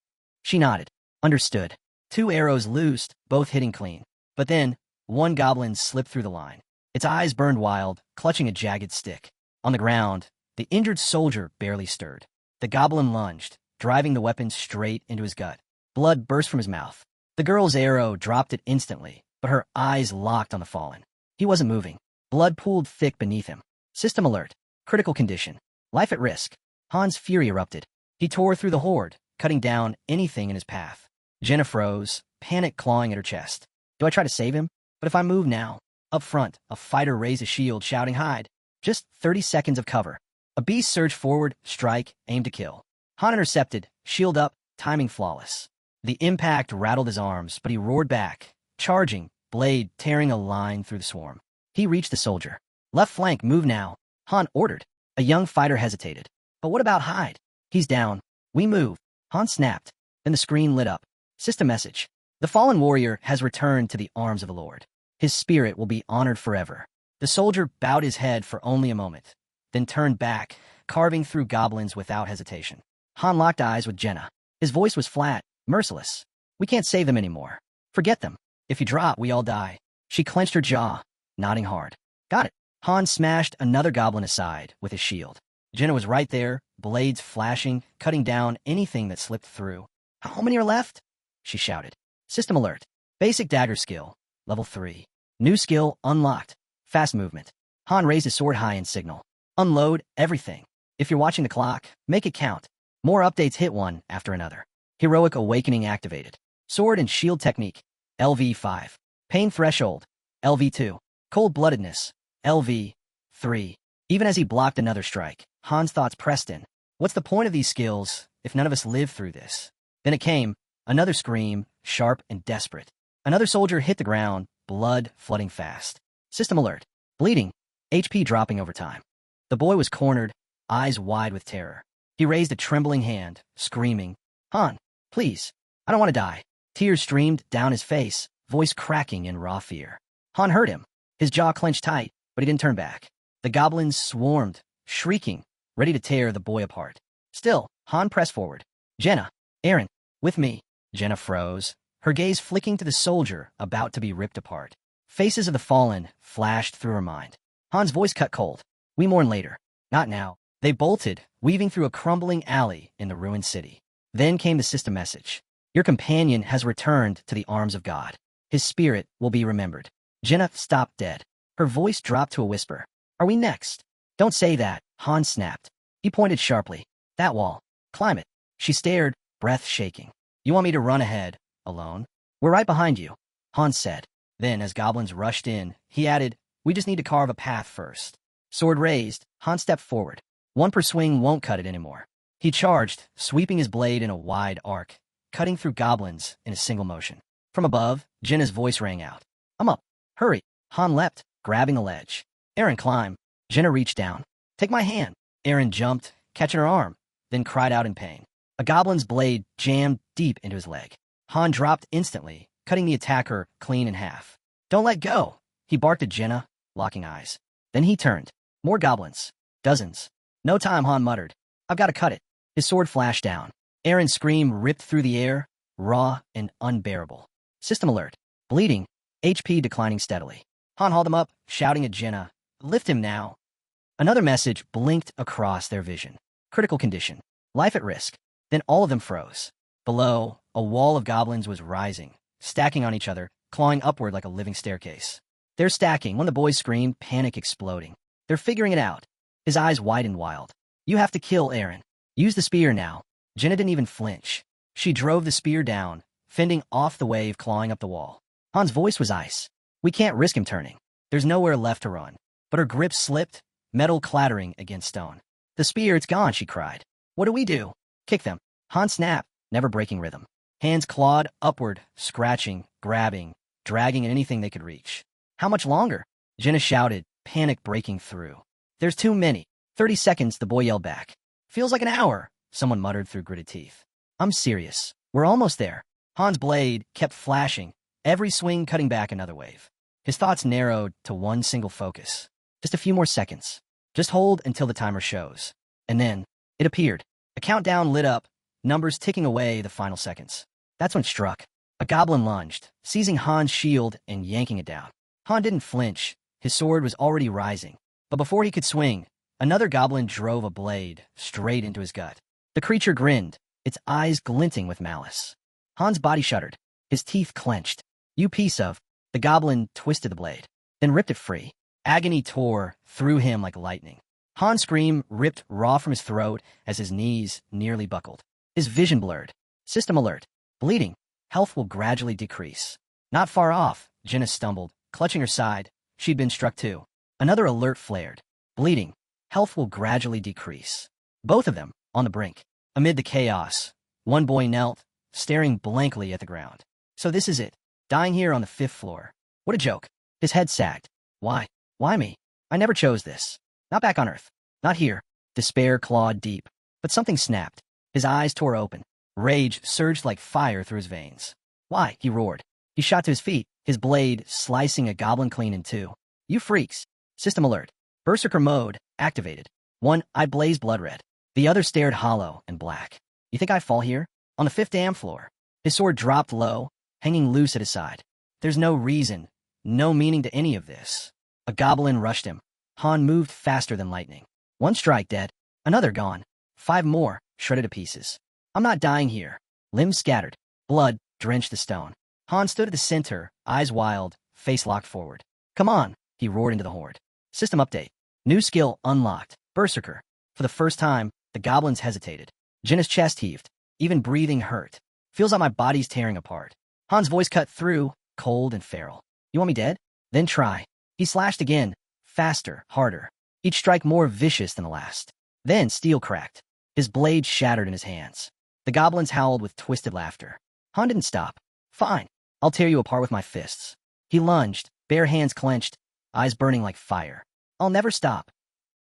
She nodded. Understood. 2 arrows loosed, both hitting clean. But then, one goblin slipped through the line. Its eyes burned wild, clutching a jagged stick. On the ground, the injured soldier barely stirred. The goblin lunged, driving the weapon straight into his gut. Blood burst from his mouth. The girl's arrow dropped it instantly, but her eyes locked on the fallen. He wasn't moving. Blood pooled thick beneath him. System alert. Critical condition. Life at risk. Han's fury erupted. He tore through the horde, cutting down anything in his path. Jenna froze, panic clawing at her chest. Do I try to save him? But if I move now? Up front, a fighter raised a shield, shouting, hide. Just 30 seconds of cover. A beast surged forward, strike, aim to kill. Han intercepted, shield up, timing flawless. The impact rattled his arms, but he roared back, charging, blade tearing a line through the swarm. He reached the soldier. Left flank, move now. Han ordered. A young fighter hesitated. But what about Hyde? He's down. We move. Han snapped. Then the screen lit up. System message. The fallen warrior has returned to the arms of the Lord. His spirit will be honored forever. The soldier bowed his head for only a moment, then turned back, carving through goblins without hesitation. Han locked eyes with Jenna. His voice was flat, merciless. We can't save them anymore. Forget them. If you drop, we all die. She clenched her jaw, nodding hard. Got it. Han smashed another goblin aside with his shield. Jenna was right there, blades flashing, cutting down anything that slipped through. How many are left? She shouted. System alert. Basic dagger skill. Level 3. New skill unlocked. Fast movement. Han raised his sword high in signal. Unload everything. If you're watching the clock, make it count. More updates hit one after another. Heroic Awakening activated. Sword and shield technique. LV5. Pain threshold. LV2. Cold-bloodedness. LV3. Even as he blocked another strike, Han's thoughts pressed in. What's the point of these skills if none of us live through this? Then it came. Another scream, sharp and desperate. Another soldier hit the ground, blood flooding fast. System alert. Bleeding. HP dropping over time. The boy was cornered, eyes wide with terror. He raised a trembling hand, screaming, Han, Please. I don't want to die. Tears streamed down his face, voice cracking in raw fear. Han heard him. His jaw clenched tight, but he didn't turn back. The goblins swarmed, shrieking, ready to tear the boy apart. Still, Han pressed forward. Jenna, Aaron, with me. Jenna froze, her gaze flicking to the soldier about to be ripped apart. Faces of the fallen flashed through her mind. Han's voice cut cold. We mourn later. Not now. They bolted, weaving through a crumbling alley in the ruined city. Then came the system message. Your companion has returned to the arms of God. His spirit will be remembered. Jenna stopped dead. Her voice dropped to a whisper. Are we next? Don't say that, Han snapped. He pointed sharply. That wall. Climb it. She stared, breath shaking. You want me to run ahead, alone? We're right behind you, Han said. Then, as goblins rushed in, he added, we just need to carve a path first. Sword raised, Han stepped forward. One per swing won't cut it anymore. He charged, sweeping his blade in a wide arc, cutting through goblins in a single motion. From above, Jenna's voice rang out. I'm up. Hurry. Han leapt, grabbing the ledge. Aaron, climb. Jenna reached down. Take my hand. Aaron jumped, catching her arm, then cried out in pain. A goblin's blade jammed deep into his leg. Han dropped instantly, cutting the attacker clean in half. Don't let go. He barked at Jenna, locking eyes. Then he turned. More goblins. Dozens. No time, Han muttered. I've got to cut it. His sword flashed down. Aaron's scream ripped through the air, raw and unbearable. System alert. Bleeding. HP declining steadily. Han hauled him up, shouting at Jenna. Lift him now. Another message blinked across their vision. Critical condition. Life at risk. Then all of them froze. Below, a wall of goblins was rising, stacking on each other, clawing upward like a living staircase. They're stacking. When the boys screamed, panic exploding. They're figuring it out. His eyes widened wild. You have to kill Aaron. Use the spear now. Jenna didn't even flinch. She drove the spear down, fending off the wave clawing up the wall. Han's voice was ice. We can't risk him turning. There's nowhere left to run. But her grip slipped, metal clattering against stone. The spear, it's gone, she cried. What do we do? Kick them. Han snapped, never breaking rhythm. Hands clawed upward, scratching, grabbing, dragging at anything they could reach. How much longer? Jenna shouted, panic breaking through. There's too many. 30 seconds, the boy yelled back. Feels like an hour, someone muttered through gritted teeth. I'm serious. We're almost there. Han's blade kept flashing, every swing cutting back another wave. His thoughts narrowed to one single focus. Just a few more seconds. Just hold until the timer shows. And then, it appeared. A countdown lit up, numbers ticking away the final seconds. That's when it struck. A goblin lunged, seizing Han's shield and yanking it down. Han didn't flinch. His sword was already rising. But before he could swing, another goblin drove a blade straight into his gut. The creature grinned, its eyes glinting with malice. Han's body shuddered, his teeth clenched. You piece of... The goblin twisted the blade, then ripped it free. Agony tore through him like lightning. Han's scream ripped raw from his throat as his knees nearly buckled. His vision blurred. System alert. Bleeding. Health will gradually decrease. Not far off, Jenna stumbled, clutching her side. She'd been struck too. Another alert flared. Bleeding. Health will gradually decrease. Both of them, on the brink. Amid the chaos, one boy knelt, staring blankly at the ground. So this is it. Dying here on the 5th floor. What a joke. His head sagged. Why? Why me? I never chose this. Not back on Earth. Not here. Despair clawed deep. But something snapped. His eyes tore open. Rage surged like fire through his veins. Why? He roared. He shot to his feet, his blade slicing a goblin clean in two. You freaks. System alert. Berserker mode activated. One eye blazed blood red. The other stared hollow and black. You think I fall here? On the 5th damn floor. His sword dropped low, hanging loose at his side. There's no reason, no meaning to any of this. A goblin rushed him. Han moved faster than lightning. One strike dead, another gone. 5 more, shredded to pieces. I'm not dying here. Limbs scattered. Blood drenched the stone. Han stood at the center, eyes wild, face locked forward. Come on, he roared into the horde. System update. New skill unlocked. Berserker. For the first time, the goblins hesitated. Jenna's chest heaved. Even breathing hurt. Feels like my body's tearing apart. Han's voice cut through, cold and feral. You want me dead? Then try. He slashed again, faster, harder. Each strike more vicious than the last. Then steel cracked. His blade shattered in his hands. The goblins howled with twisted laughter. Han didn't stop. Fine. I'll tear you apart with my fists. He lunged, bare hands clenched, eyes burning like fire. I'll never stop.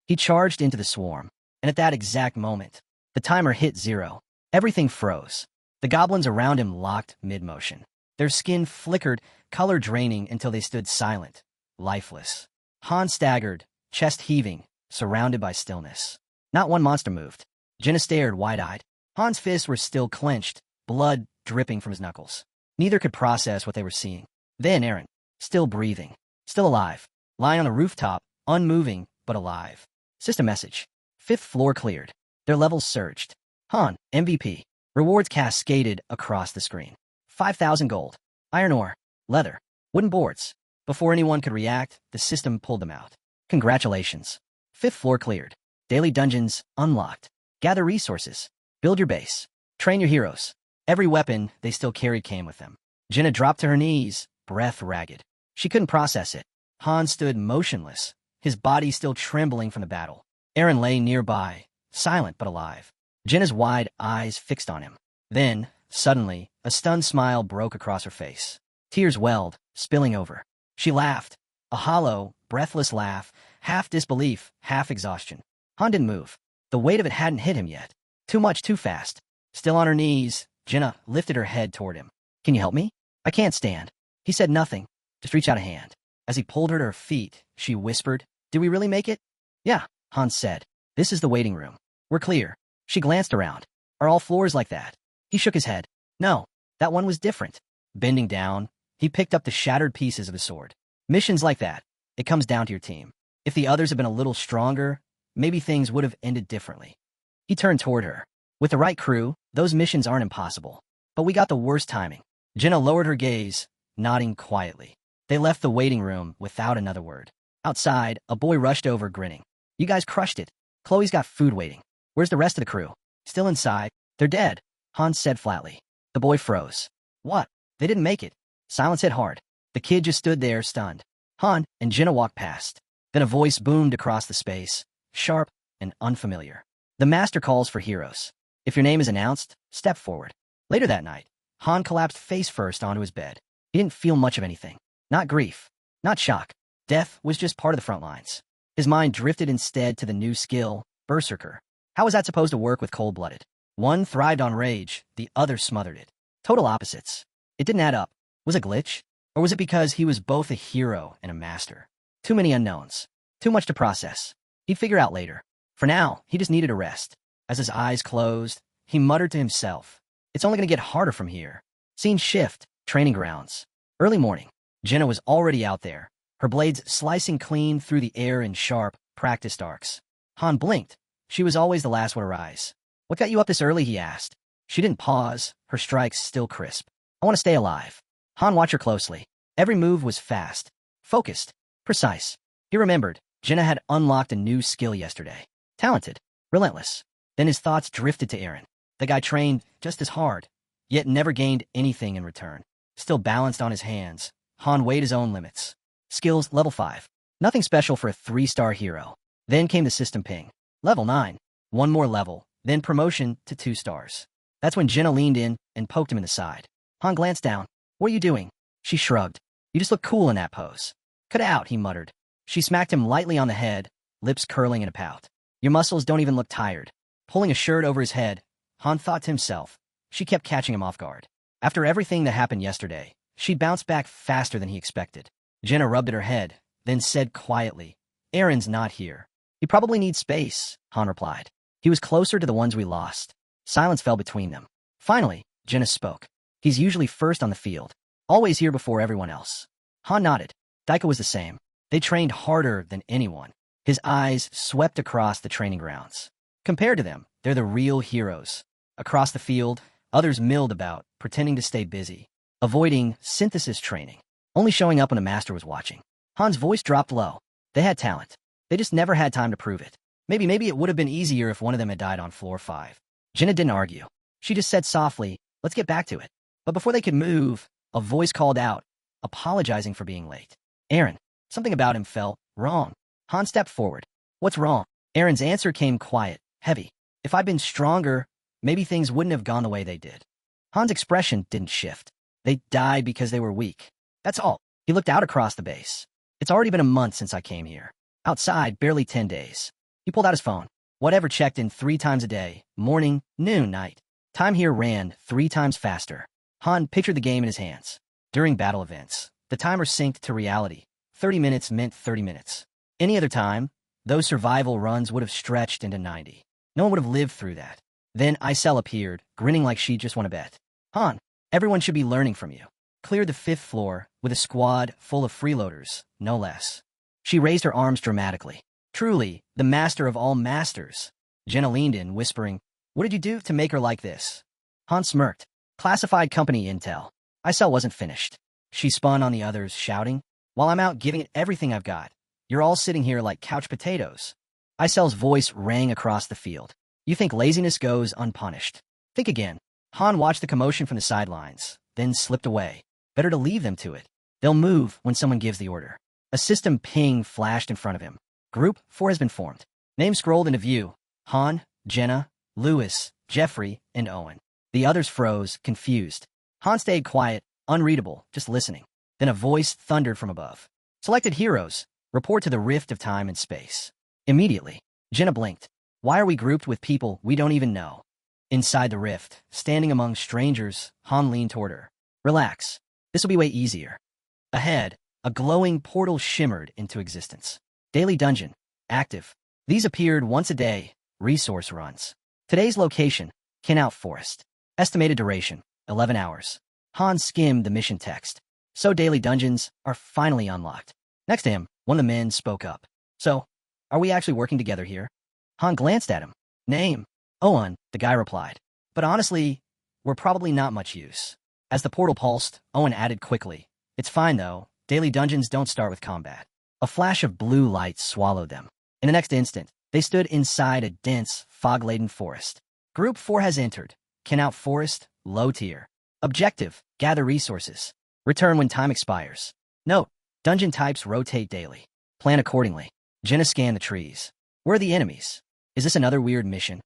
He charged into the swarm, and at that exact moment, the timer hit 0. Everything froze. The goblins around him locked mid-motion. Their skin flickered, color draining until they stood silent, lifeless. Han staggered, chest heaving, surrounded by stillness. Not one monster moved. Jenna stared wide-eyed. Han's fists were still clenched, blood dripping from his knuckles. Neither could process what they were seeing. Then Eren, still breathing, still alive, lying on the rooftop, unmoving but alive. System message. 5th floor cleared. Their levels surged. Han, MVP. Rewards cascaded across the screen. 5,000 gold. Iron ore. Leather. Wooden boards. Before anyone could react, the system pulled them out. Congratulations. 5th floor cleared. Daily dungeons unlocked. Gather resources. Build your base. Train your heroes. Every weapon they still carried came with them. Jenna dropped to her knees, breath ragged. She couldn't process it. Han stood motionless, his body still trembling from the battle. Eren lay nearby, silent but alive. Jenna's wide eyes fixed on him. Then, suddenly, a stunned smile broke across her face. Tears welled, spilling over. She laughed, a hollow, breathless laugh, half disbelief, half exhaustion. Han didn't move. The weight of it hadn't hit him yet. Too much, too fast. Still on her knees, Jenna lifted her head toward him. Can you help me? I can't stand. He said nothing, just reach out a hand. As he pulled her to her feet, she whispered, Did we really make it? Yeah, Han said. This is the waiting room. We're clear. She glanced around. Are all floors like that? He shook his head. No, that one was different. Bending down, he picked up the shattered pieces of his sword. Missions like that, it comes down to your team. If the others had been a little stronger, maybe things would have ended differently. He turned toward her. With the right crew, those missions aren't impossible. But we got the worst timing. Jenna lowered her gaze, nodding quietly. They left the waiting room without another word. Outside, a boy rushed over, grinning. You guys crushed it. Chloe's got food waiting. Where's the rest of the crew? Still inside. They're dead, Hans said flatly. The boy froze. What? They didn't make it. Silence hit hard. The kid just stood there, stunned. Han and Jenna walked past. Then a voice boomed across the space, sharp and unfamiliar. The master calls for heroes. If your name is announced, step forward. Later that night, Han collapsed face first onto his bed. He didn't feel much of anything. Not grief. Not shock. Death was just part of the front lines. His mind drifted instead to the new skill, Berserker. How was that supposed to work with cold-blooded? One thrived on rage, the other smothered it. Total opposites. It didn't add up. Was it a glitch? Or was it because he was both a hero and a master? Too many unknowns. Too much to process. He'd figure out later. For now, he just needed a rest. As his eyes closed, he muttered to himself, It's only going to get harder from here. Scene shift, training grounds. Early morning. Jenna was already out there, her blades slicing clean through the air in sharp, practiced arcs. Han blinked. She was always the last one to rise. What got you up this early, he asked. She didn't pause, her strikes still crisp. I want to stay alive. Han watched her closely. Every move was fast, focused, precise. He remembered, Jenna had unlocked a new skill yesterday. Talented, relentless. Then his thoughts drifted to Eren. The guy trained just as hard, yet never gained anything in return. Still balanced on his hands, Han weighed his own limits. Skills level 5. Nothing special for a 3-star hero. Then came the system ping. Level 9. One more level, then promotion to 2 stars. That's when Jenna leaned in and poked him in the side. Han glanced down. What are you doing? She shrugged. You just look cool in that pose. Cut it out, he muttered. She smacked him lightly on the head, lips curling in a pout. Your muscles don't even look tired. Pulling a shirt over his head, Han thought to himself. She kept catching him off guard. After everything that happened yesterday, she'd bounced back faster than he expected. Jenna rubbed at her head, then said quietly, Eren's not here. He probably needs space, Han replied. He was closer to the ones we lost. Silence fell between them. Finally, Jenna spoke. He's usually first on the field, always here before everyone else. Han nodded. Daika was the same. They trained harder than anyone. His eyes swept across the training grounds. Compared to them, they're the real heroes. Across the field, others milled about, pretending to stay busy, avoiding synthesis training, only showing up when a master was watching. Han's voice dropped low. They had talent. They just never had time to prove it. Maybe it would have been easier if one of them had died on floor 5. Jenna didn't argue. She just said softly, let's get back to it. But before they could move, a voice called out, apologizing for being late. Eren. Something about him felt wrong. Han stepped forward. What's wrong? Eren's answer came quiet, heavy. If I'd been stronger, maybe things wouldn't have gone the way they did. Han's expression didn't shift. They died because they were weak. That's all. He looked out across the base. It's already been a month since I came here. Outside, barely 10 days. He pulled out his phone. Whatever checked in 3 times a day, morning, noon, night. Time here ran 3 times faster. Han pictured the game in his hands. During battle events, the timer synced to reality. 30 minutes meant 30 minutes. Any other time, those survival runs would have stretched into 90. No one would have lived through that. Then Isel appeared, grinning like she just won a bet. Han, everyone should be learning from you. Cleared the 5th floor with a squad full of freeloaders, no less. She raised her arms dramatically. Truly, the master of all masters. Jenna leaned in, whispering, "What did you do to make her like this?" Han smirked. "Classified company intel." Isel wasn't finished. She spun on the others, shouting, "While I'm out giving it everything I've got, you're all sitting here like couch potatoes." Isel's voice rang across the field. "You think laziness goes unpunished? Think again." Han watched the commotion from the sidelines, then slipped away. Better to leave them to it. They'll move when someone gives the order. A system ping flashed in front of him. Group 4 has been formed. Names scrolled into view. Han, Jenna, Lewis, Jeffrey, and Owen. The others froze, confused. Han stayed quiet, unreadable, just listening. Then a voice thundered from above. "Selected heroes, report to the rift of time and space." Immediately, Jenna blinked. "Why are we grouped with people we don't even know?" Inside the rift, standing among strangers, Han leaned toward her. "Relax. This'll be way easier." Ahead, a glowing portal shimmered into existence. Daily Dungeon. Active. These appeared once a day. Resource runs. Today's location, Kinout Forest. Estimated duration, 11 hours. Han skimmed the mission text. So daily dungeons are finally unlocked. Next to him, one of the men spoke up. "So, are we actually working together here?" Han glanced at him. "Name?" "Owen," the guy replied. "But honestly, we're probably not much use." As the portal pulsed, Owen added quickly, "It's fine though. Daily dungeons don't start with combat." A flash of blue light swallowed them. In the next instant, they stood inside a dense, fog-laden forest. Group 4 has entered. Kinout Forest, low tier. Objective, gather resources. Return when time expires. Note, dungeon types rotate daily. Plan accordingly. Jenna scanned the trees. "Where are the enemies? Is this another weird mission?"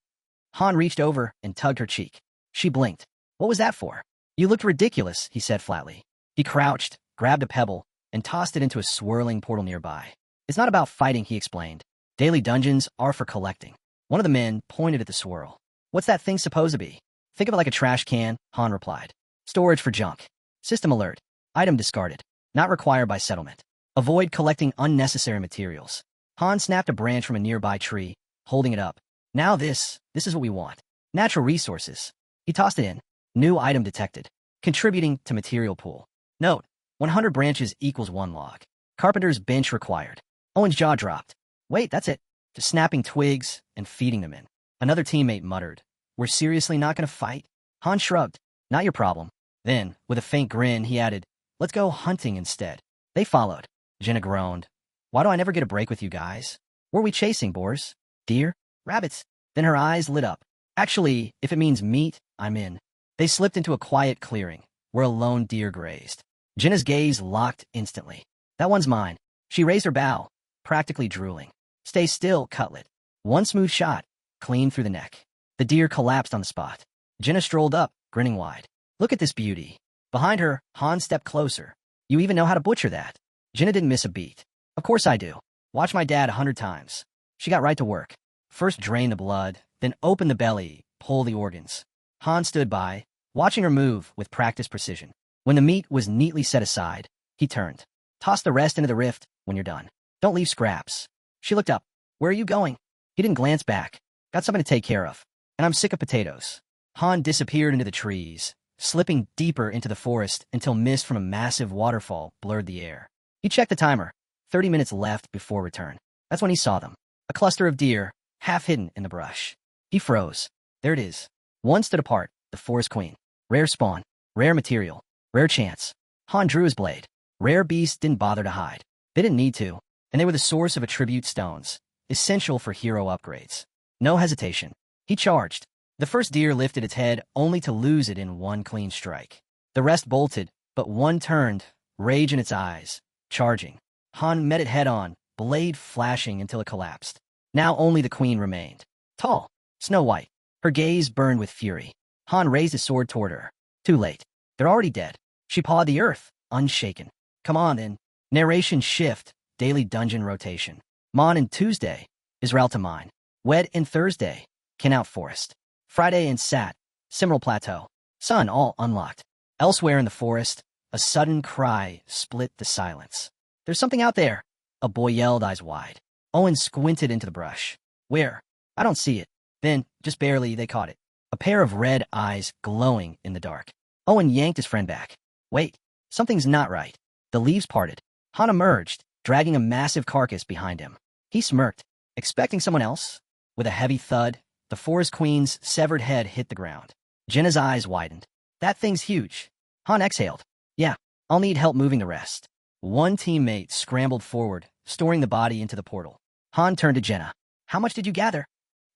Han reached over and tugged her cheek. She blinked. "What was that for?" "You looked ridiculous," he said flatly. He crouched, grabbed a pebble, and tossed it into a swirling portal nearby. "It's not about fighting," he explained. "Daily dungeons are for collecting." One of the men pointed at the swirl. "What's that thing supposed to be?" "Think of it like a trash can," Han replied. "Storage for junk. System alert. Item discarded. Not required by settlement. Avoid collecting unnecessary materials." Han snapped a branch from a nearby tree, holding it up. "Now this is what we want. Natural resources." He tossed it in. New item detected. Contributing to material pool. Note, 100 branches equals 1 log. Carpenter's bench required. Owen's jaw dropped. "Wait, that's it." Just snapping twigs and feeding them in. Another teammate muttered, "We're seriously not going to fight?" Han shrugged. "Not your problem." Then, with a faint grin, he added, "Let's go hunting instead." They followed. Jenna groaned. "Why do I never get a break with you guys? What are we chasing, boars? Deer? Rabbits?" Then her eyes lit up. "Actually, if it means meat, I'm in." They slipped into a quiet clearing, where a lone deer grazed. Jenna's gaze locked instantly. "That one's mine." She raised her bow, practically drooling. "Stay still, cutlet." One smooth shot, clean through the neck. The deer collapsed on the spot. Jenna strolled up, grinning wide. "Look at this beauty." Behind her, Han stepped closer. "You even know how to butcher that?" Jenna didn't miss a beat. "Of course I do. Watch my dad 100 times." She got right to work. First drain the blood, then open the belly, pull the organs. Han stood by, watching her move with practiced precision. When the meat was neatly set aside, he turned. "Toss the rest into the rift when you're done. Don't leave scraps." She looked up. "Where are you going?" He didn't glance back. "Got something to take care of. And I'm sick of potatoes." Han disappeared into the trees, slipping deeper into the forest until mist from a massive waterfall blurred the air. He checked the timer. 30 minutes left before return. That's when he saw them. A cluster of deer, half hidden in the brush. He froze. There it is. One stood apart, the forest queen. Rare spawn, rare material, rare chance. Han drew his blade. Rare beasts didn't bother to hide. They didn't need to, and they were the source of attribute stones, essential for hero upgrades. No hesitation. He charged. The first deer lifted its head only to lose it in one clean strike. The rest bolted, but one turned, rage in its eyes, charging. Han met it head-on, blade flashing until it collapsed. Now only the queen remained. Tall, snow-white. Her gaze burned with fury. Han raised his sword toward her. Too late. They're already dead. She pawed the earth, unshaken. "Come on, then." Narration shift, daily dungeon rotation. Mon and Tuesday, Israel to mine. Wed and Thursday, Kinout Forest. Friday and Sat, Simral Plateau. Sun all unlocked. Elsewhere in the forest, a sudden cry split the silence. There's something out there. A boy yelled, eyes wide. Owen squinted into the brush. Where? I don't see it. Then, just barely, they caught it. A pair of red eyes glowing in the dark. Owen yanked his friend back. Wait, something's not right. The leaves parted. Han emerged, dragging a massive carcass behind him. He smirked, expecting someone else. With a heavy thud, the forest queen's severed head hit the ground. Jenna's eyes widened. That thing's huge. Han exhaled. Yeah, I'll need help moving the rest. One teammate scrambled forward, storing the body into the portal. Han turned to Jenna. How much did you gather?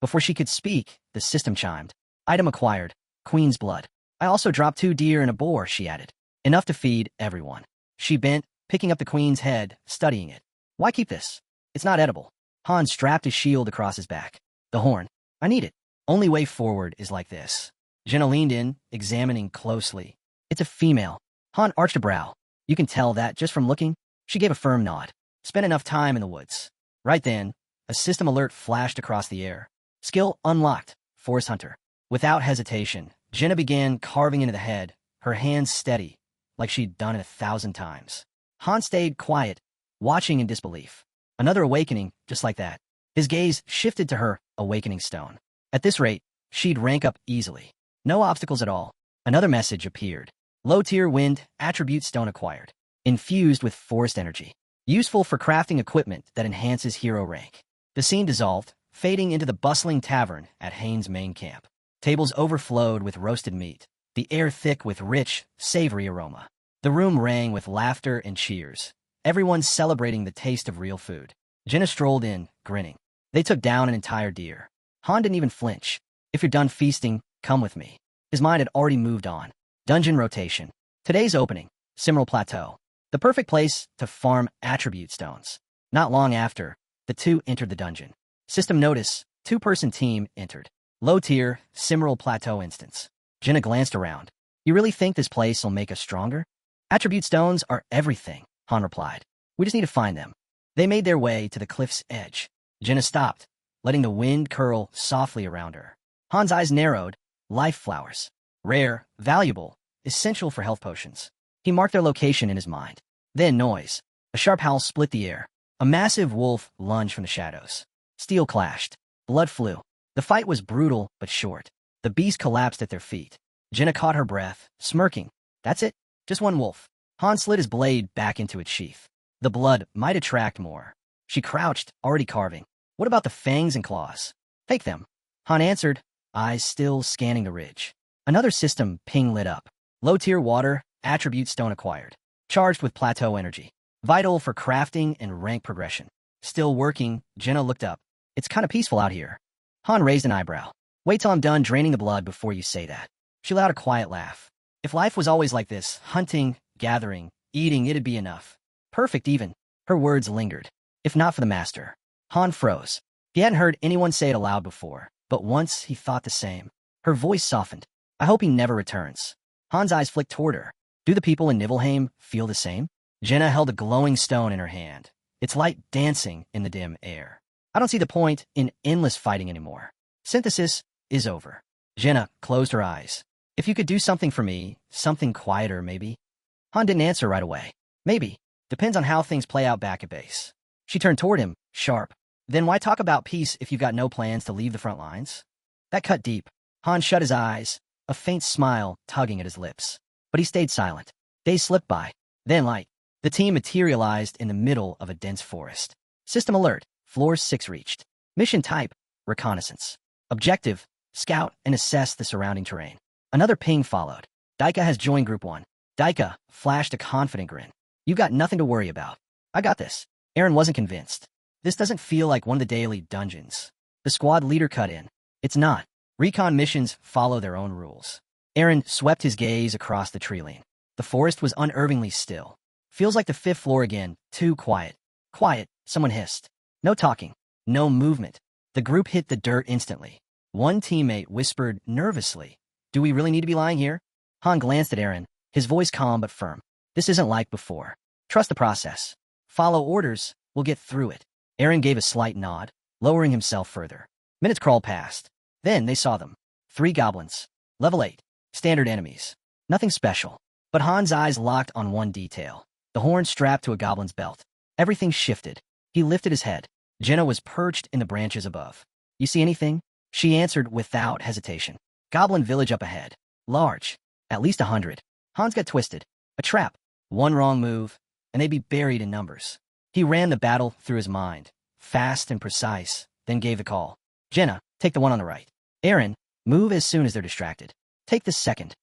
Before she could speak, the system chimed. Item acquired. Queen's blood. I also dropped 2 deer and a boar, she added. Enough to feed everyone. She bent, picking up the queen's head, studying it. Why keep this? It's not edible. Han strapped his shield across his back. The horn. I need it. Only way forward is like this. Jenna leaned in, examining closely. It's a female. Han arched a brow. You can tell that just from looking. She gave a firm nod. Spent enough time in the woods. Right then, a system alert flashed across the air. Skill unlocked. Forest Hunter. Without hesitation, Jenna began carving into the head, her hands steady, like she'd done it 1,000 times. Han stayed quiet, watching in disbelief. Another awakening, just like that. His gaze shifted to her awakening stone. At this rate, she'd rank up easily. No obstacles at all. Another message appeared. Low-tier wind, attribute stone acquired. Infused with forest energy. Useful for crafting equipment that enhances hero rank. The scene dissolved, fading into the bustling tavern at Haynes' main camp. Tables overflowed with roasted meat, the air thick with rich, savory aroma. The room rang with laughter and cheers, everyone celebrating the taste of real food. Jenna strolled in, grinning. They took down an entire deer. Han didn't even flinch. If you're done feasting, come with me. His mind had already moved on. Dungeon rotation. Today's opening, Simral Plateau. The perfect place to farm attribute stones. Not long after, the two entered the dungeon. System notice, 2-person team entered. Low-tier, Simral Plateau instance. Jenna glanced around. You really think this place will make us stronger? Attribute stones are everything, Han replied. We just need to find them. They made their way to the cliff's edge. Jenna stopped, letting the wind curl softly around her. Han's eyes narrowed. Life flowers. Rare, valuable, essential for health potions. He marked their location in his mind. Then noise. A sharp howl split the air. A massive wolf lunged from the shadows. Steel clashed. Blood flew. The fight was brutal but short. The beast collapsed at their feet. Jenna caught her breath, smirking. That's it? Just one wolf. Han slid his blade back into its sheath. The blood might attract more. She crouched, already carving. What about the fangs and claws? Take them. Han answered, eyes still scanning the ridge. Another system ping lit up. Low-tier water, attribute stone acquired. Charged with plateau energy. Vital for crafting and rank progression. Still working, Jenna looked up. It's kind of peaceful out here. Han raised an eyebrow. Wait till I'm done draining the blood before you say that. She let out a quiet laugh. If life was always like this, hunting, gathering, eating, it'd be enough. Perfect even. Her words lingered. If not for the master. Han froze. He hadn't heard anyone say it aloud before, but once he thought the same. Her voice softened. I hope he never returns. Han's eyes flicked toward her. Do the people in Nibelheim feel the same? Jenna held a glowing stone in her hand, its light dancing in the dim air. I don't see the point in endless fighting anymore. Synthesis is over. Jenna closed her eyes. If you could do something for me, something quieter maybe. Han didn't answer right away. Maybe. Depends on how things play out back at base. She turned toward him, sharp. Then why talk about peace if you've got no plans to leave the front lines? That cut deep. Han shut his eyes, a faint smile tugging at his lips. But he stayed silent. Days slipped by. Then light. The team materialized in the middle of a dense forest. System alert. Floor 6 reached. Mission type, reconnaissance. Objective, scout and assess the surrounding terrain. Another ping followed. Daika has joined Group 1. Daika flashed a confident grin. You got nothing to worry about. I got this. Aaron wasn't convinced. This doesn't feel like one of the daily dungeons. The squad leader cut in. It's not. Recon missions follow their own rules. Aaron swept his gaze across the tree lane. The forest was unervingly still. Feels like the 5th floor again, too quiet. Quiet, someone hissed. No talking, no movement. The group hit the dirt instantly. One teammate whispered nervously, do we really need to be lying here? Han glanced at Aaron, his voice calm but firm. This isn't like before. Trust the process. Follow orders, we'll get through it. Aaron gave a slight nod, lowering himself further. Minutes crawled past. Then they saw them. 3 goblins. Level 8. Standard enemies. Nothing special. But Han's eyes locked on one detail. The horn strapped to a goblin's belt. Everything shifted. He lifted his head. Jenna was perched in the branches above. You see anything? She answered without hesitation. Goblin village up ahead. Large. At least 100. Hans got twisted. A trap. One wrong move, and they'd be buried in numbers. He ran the battle through his mind, fast and precise, then gave the call. Jenna, take the one on the right. Aaron, move as soon as they're distracted. Take the second.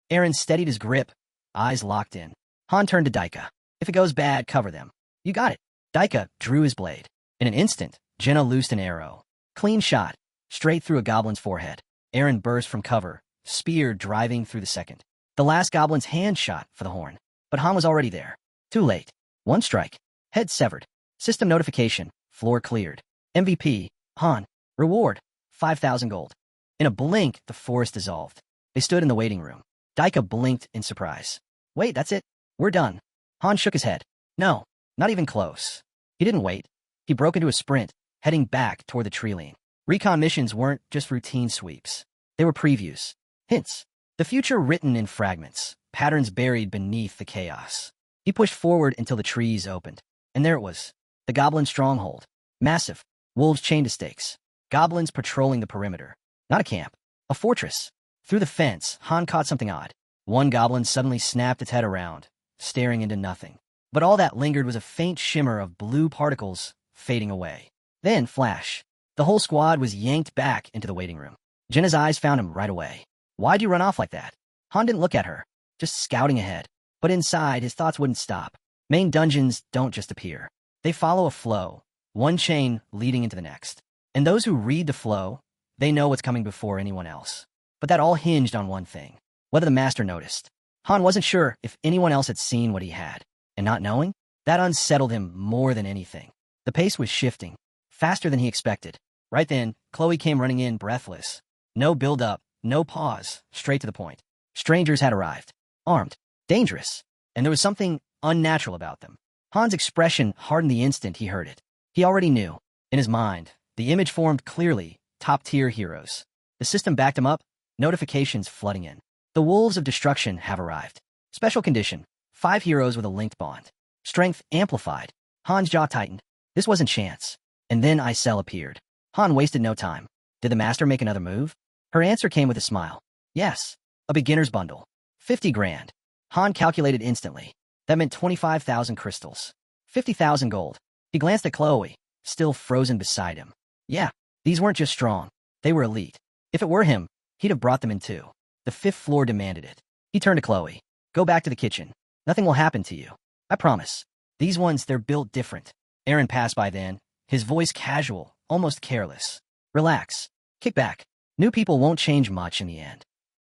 Aaron steadied his grip, eyes locked in. Han turned to Daika. If it goes bad, cover them. You got it. Daika drew his blade. In an instant, Jenna loosed an arrow. Clean shot, straight through a goblin's forehead. Aaron burst from cover, spear driving through the second. The last goblin's hand shot for the horn. But Han was already there. Too late. One strike. Head severed. System notification. Floor cleared. MVP. Han. Reward. 5,000 gold. In a blink, the forest dissolved. They stood in the waiting room. Daika blinked in surprise. Wait, that's it? We're done. Han shook his head. No, not even close. He didn't wait. He broke into a sprint, heading back toward the tree line. Recon missions weren't just routine sweeps. They were previews. Hints. The future written in fragments. Patterns buried beneath the chaos. He pushed forward until the trees opened. And there it was. The goblin stronghold. Massive. Wolves chained to stakes. Goblins patrolling the perimeter. Not a camp. A fortress. Through the fence, Han caught something odd. One goblin suddenly snapped its head around, staring into nothing. But all that lingered was a faint shimmer of blue particles fading away. Then, flash. The whole squad was yanked back into the waiting room. Jenna's eyes found him right away. Why'd you run off like that? Han didn't look at her, just scouting ahead. But inside, his thoughts wouldn't stop. Main dungeons don't just appear. They follow a flow, one chain leading into the next. And those who read the flow, they know what's coming before anyone else. But that all hinged on one thing. Whether the master noticed. Han wasn't sure if anyone else had seen what he had. And not knowing, that unsettled him more than anything. The pace was shifting, faster than he expected. Right then, Chloe came running in breathless. No build-up, no pause, straight to the point. Strangers had arrived. Armed. Dangerous. And there was something unnatural about them. Han's expression hardened the instant he heard it. He already knew. In his mind, the image formed clearly, top-tier heroes. The system backed him up, notifications flooding in. The wolves of destruction have arrived. Special condition. 5 heroes with a linked bond. Strength amplified. Han's jaw tightened. This wasn't chance. And then Isel appeared. Han wasted no time. Did the master make another move? Her answer came with a smile. Yes. A beginner's bundle. 50 grand. Han calculated instantly. That meant 25,000 crystals. 50,000 gold. He glanced at Chloe, still frozen beside him. Yeah, these weren't just strong. They were elite. If it were him, he'd have brought them in too. The 5th floor demanded it. He turned to Chloe. Go back to the kitchen. Nothing will happen to you. I promise. These ones, they're built different. Aaron passed by then, his voice casual, almost careless. Relax. Kick back. New people won't change much in the end.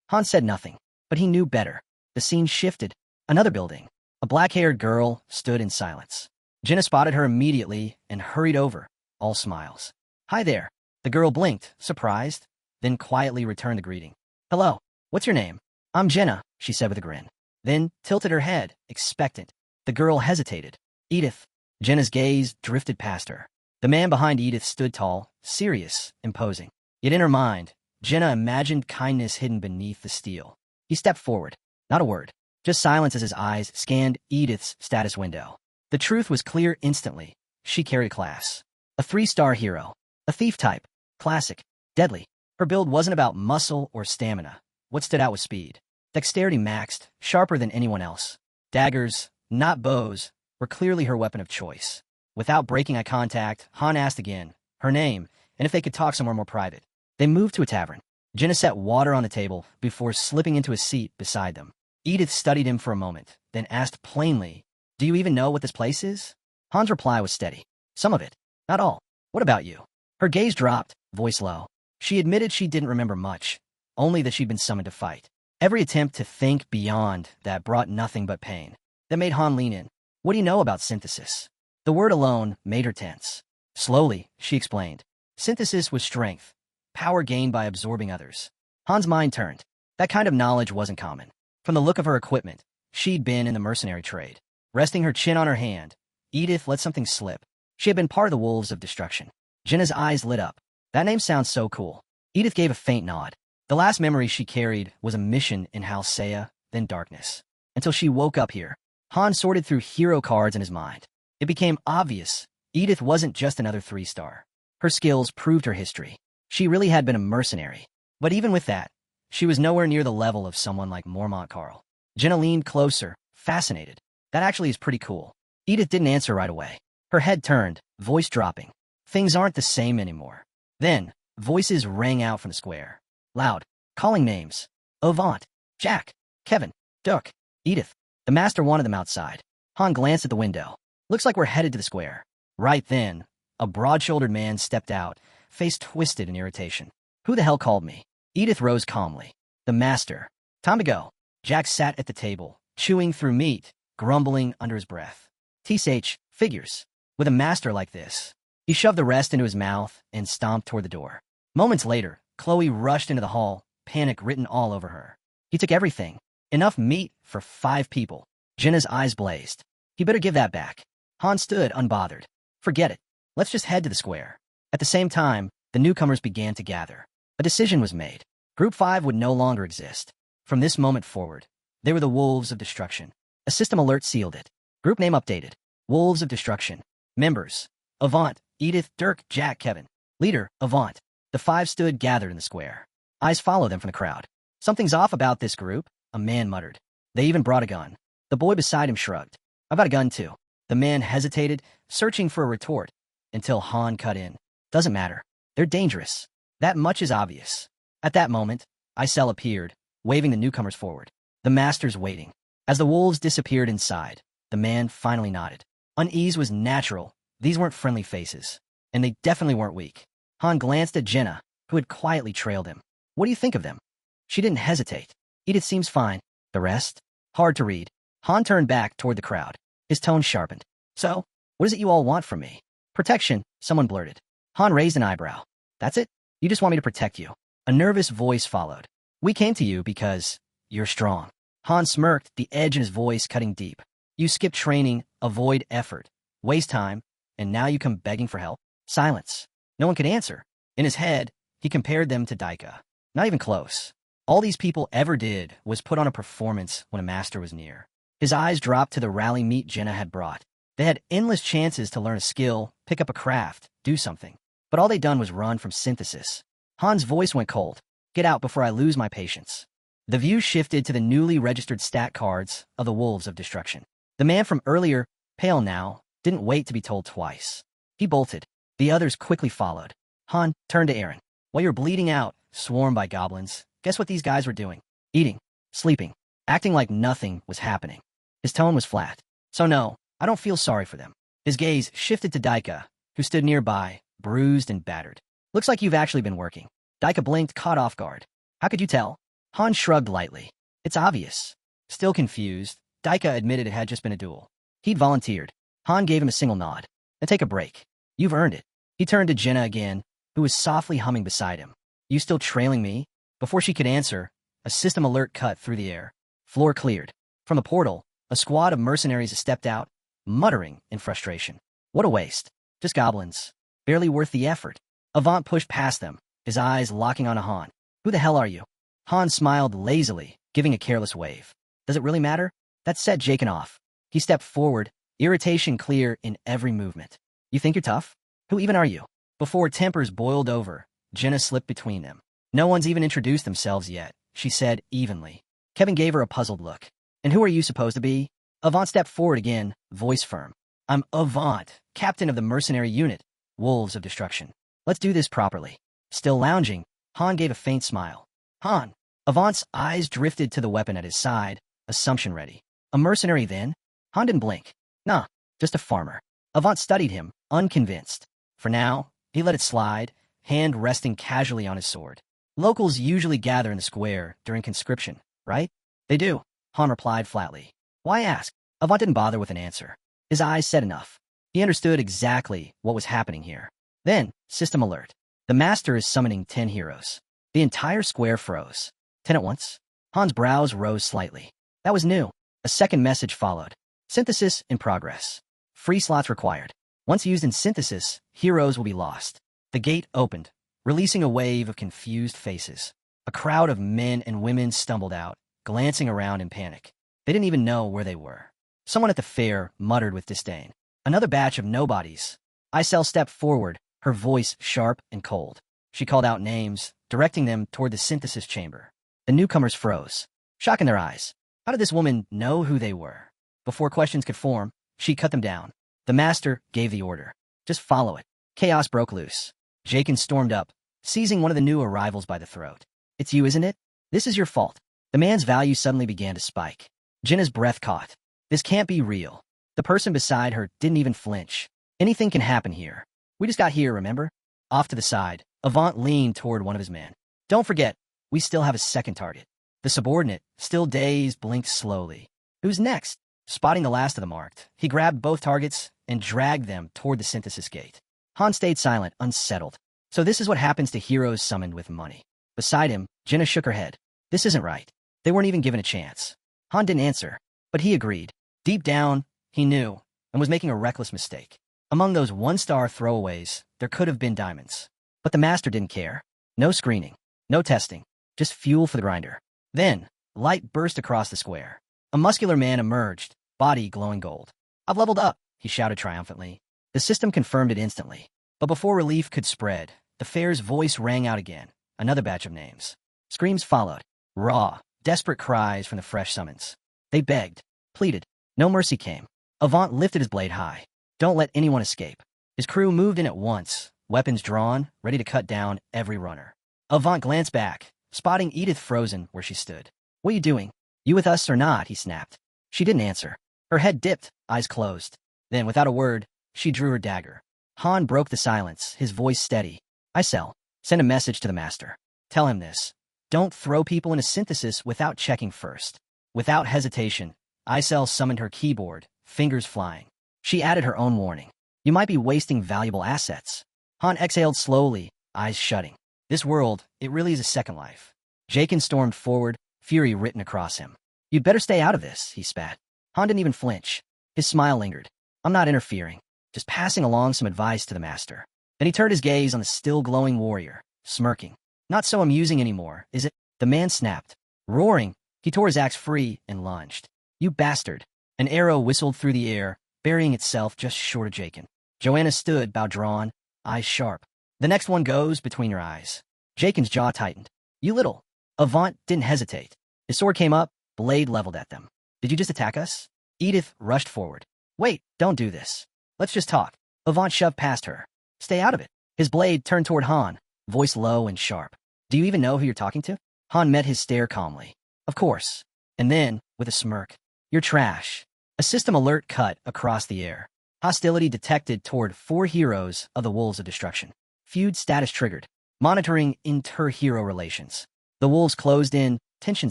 Han said nothing, but he knew better. The scene shifted. Another building. A black-haired girl stood in silence. Jenna spotted her immediately and hurried over, all smiles. Hi there. The girl blinked, surprised, then quietly returned the greeting. Hello. What's your name? I'm Jenna, she said with a grin. Then tilted her head, expectant. The girl hesitated. Edith. Jenna's gaze drifted past her. The man behind Edith stood tall, serious, imposing. Yet in her mind, Jenna imagined kindness hidden beneath the steel. He stepped forward. Not a word. Just silence as his eyes scanned Edith's status window. The truth was clear instantly. She carried class. A 3-star hero. A thief type. Classic. Deadly. Her build wasn't about muscle or stamina. What stood out was speed. Dexterity maxed, sharper than anyone else. Daggers, not bows, were clearly her weapon of choice. Without breaking eye contact, Han asked again, her name, and if they could talk somewhere more private. They moved to a tavern. Jenna set water on the table before slipping into a seat beside them. Edith studied him for a moment, then asked plainly, Do you even know what this place is? Han's reply was steady. Some of it. Not all. What about you? Her gaze dropped, voice low. She admitted she didn't remember much, only that she'd been summoned to fight. Every attempt to think beyond that brought nothing but pain. That made Han lean in. What do you know about synthesis? The word alone made her tense. Slowly, she explained. Synthesis was strength, power gained by absorbing others. Han's mind turned. That kind of knowledge wasn't common. From the look of her equipment, she'd been in the mercenary trade. Resting her chin on her hand, Edith let something slip. She had been part of the wolves of destruction. Jenna's eyes lit up. That name sounds so cool. Edith gave a faint nod. The last memory she carried was a mission in Halcea, then darkness. Until she woke up here. Han sorted through hero cards in his mind. It became obvious Edith wasn't just another 3-star. Her skills proved her history. She really had been a mercenary. But even with that, she was nowhere near the level of someone like Mormont Carl. Jenna leaned closer, fascinated. That actually is pretty cool. Edith didn't answer right away. Her head turned, voice dropping. Things aren't the same anymore. Then, voices rang out from the square. Loud, calling names. Avant, Jack, Kevin, Duck, Edith. The master wanted them outside. Han glanced at the window. Looks like we're headed to the square. Right then, a broad-shouldered man stepped out, face twisted in irritation. Who the hell called me? Edith rose calmly. The master. Time to go. Jack sat at the table, chewing through meat, grumbling under his breath. TSH, figures. With a master like this. He shoved the rest into his mouth and stomped toward the door. Moments later, Chloe rushed into the hall, panic written all over her. He took everything. Enough meat for 5 people. Jenna's eyes blazed. He better give that back. Han stood unbothered. Forget it. Let's just head to the square. At the same time, the newcomers began to gather. A decision was made. Group 5 would no longer exist. From this moment forward, they were the Wolves of Destruction. A system alert sealed it. Group name updated. Wolves of Destruction. Members. Avant, Edith, Dirk, Jack, Kevin. Leader, Avant. The 5 stood gathered in the square. Eyes followed them from the crowd. Something's off about this group, a man muttered. They even brought a gun. The boy beside him shrugged. I've got a gun too. The man hesitated, searching for a retort, until Han cut in. Doesn't matter. They're dangerous. That much is obvious. At that moment, Isel appeared, waving the newcomers forward. The master's waiting. As the wolves disappeared inside, the man finally nodded. Unease was natural. These weren't friendly faces. And they definitely weren't weak. Han glanced at Jenna, who had quietly trailed him. What do you think of them? She didn't hesitate. Edith seems fine. The rest? Hard to read. Han turned back toward the crowd. His tone sharpened. So, what is it you all want from me? Protection, someone blurted. Han raised an eyebrow. That's it? You just want me to protect you. A nervous voice followed. We came to you because you're strong. Han smirked, the edge in his voice cutting deep. You skip training, avoid effort, waste time, and now you come begging for help? Silence. No one could answer. In his head, he compared them to Daika. Not even close. All these people ever did was put on a performance when a master was near. His eyes dropped to the rally meat Jenna had brought. They had endless chances to learn a skill, pick up a craft, do something. But all they'd done was run from synthesis. Han's voice went cold. Get out before I lose my patience. The view shifted to the newly registered stat cards of the Wolves of Destruction. The man from earlier, pale now, didn't wait to be told twice. He bolted. The others quickly followed. Han turned to Aaron. While you're bleeding out, swarmed by goblins, guess what these guys were doing? Eating, sleeping, acting like nothing was happening. His tone was flat. So no, I don't feel sorry for them. His gaze shifted to Daika, who stood nearby, bruised and battered. Looks like you've actually been working. Daika blinked, caught off guard. How could you tell? Han shrugged lightly. It's obvious. Still confused, Daika admitted it had just been a duel. He'd volunteered. Han gave him a single nod. Then take a break. You've earned it. He turned to Jenna again, who was softly humming beside him. You still trailing me? Before she could answer, a system alert cut through the air. Floor cleared. From the portal, a squad of mercenaries stepped out, muttering in frustration. What a waste. Just goblins. Barely worth the effort. Avant pushed past them, his eyes locking on Han. Who the hell are you? Han smiled lazily, giving a careless wave. Does it really matter? That set Jaken off. He stepped forward, irritation clear in every movement. You think you're tough? Who even are you? Before tempers boiled over, Jenna slipped between them. No one's even introduced themselves yet, she said evenly. Kevin gave her a puzzled look. And who are you supposed to be? Avant stepped forward again, voice firm. I'm Avant, captain of the mercenary unit, Wolves of Destruction. Let's do this properly. Still lounging, Han gave a faint smile. Han. Avant's eyes drifted to the weapon at his side, assumption ready. A mercenary then? Han didn't blink. Nah, just a farmer. Avant studied him, unconvinced. For now, he let it slide, hand resting casually on his sword. Locals usually gather in the square during conscription, right? They do, Han replied flatly. Why ask? Avant didn't bother with an answer. His eyes said enough. He understood exactly what was happening here. Then, system alert. The master is summoning 10 heroes. The entire square froze. 10 at once? Han's brows rose slightly. That was new. A second message followed. Synthesis in progress. Free slots required. Once used in synthesis, heroes will be lost. The gate opened, releasing a wave of confused faces. A crowd of men and women stumbled out, glancing around in panic. They didn't even know where they were. Someone at the fair muttered with disdain. Another batch of nobodies. Isel stepped forward, her voice sharp and cold. She called out names, directing them toward the synthesis chamber. The newcomers froze, shock in their eyes. How did this woman know who they were? Before questions could form, she cut them down. The master gave the order. Just follow it. Chaos broke loose. Jakin stormed up, seizing one of the new arrivals by the throat. It's you, isn't it? This is your fault. The man's value suddenly began to spike. Jinna's breath caught. This can't be real. The person beside her didn't even flinch. Anything can happen here. We just got here, remember? Off to the side, Avant leaned toward one of his men. Don't forget, we still have a second target. The subordinate, still dazed, blinked slowly. Who's next? Spotting the last of the marked, he grabbed both targets and dragged them toward the synthesis gate. Han stayed silent, unsettled. So this is what happens to heroes summoned with money. Beside him, Jinna shook her head. This isn't right. They weren't even given a chance. Han didn't answer, but he agreed. Deep down, he knew, and was making a reckless mistake. Among those one-star throwaways, there could have been diamonds. But the master didn't care. No screening, no testing, just fuel for the grinder. Then, light burst across the square. A muscular man emerged, body glowing gold. I've leveled up, he shouted triumphantly. The system confirmed it instantly. But before relief could spread, the fair's voice rang out again. Another batch of names. Screams followed. Raw, desperate cries from the fresh summons. They begged, pleaded. No mercy came. Avant lifted his blade high. Don't let anyone escape. His crew moved in at once, weapons drawn, ready to cut down every runner. Avant glanced back, spotting Edith frozen where she stood. What are you doing? You with us or not? He snapped. She didn't answer. Her head dipped, eyes closed. Then, without a word, she drew her dagger. Han broke the silence, his voice steady. Isel, send a message to the master. Tell him this. Don't throw people into synthesis without checking first. Without hesitation, Isel summoned her keyboard, fingers flying. She added her own warning. You might be wasting valuable assets. Han exhaled slowly, eyes shutting. This world, it really is a second life. Jakin stormed forward, fury written across him. You'd better stay out of this, he spat. Han didn't even flinch. His smile lingered. I'm not interfering, just passing along some advice to the master. Then he turned his gaze on the still glowing warrior, smirking. Not so amusing anymore, is it? The man snapped. Roaring, he tore his axe free and lunged. You bastard. An arrow whistled through the air, burying itself just short of Jakin. Joanna stood, bow drawn, eyes sharp. The next one goes between your eyes. Jakin's jaw tightened. You little. Avant didn't hesitate. His sword came up, blade leveled at them. Did you just attack us? Edith rushed forward. Wait, don't do this. Let's just talk. Avant shoved past her. Stay out of it. His blade turned toward Han, voice low and sharp. Do you even know who you're talking to? Han met his stare calmly. Of course. And then, with a smirk. You're trash. A system alert cut across the air. Hostility detected toward 4 heroes of the Wolves of Destruction. Feud status triggered. Monitoring inter-hero relations. The wolves closed in, tension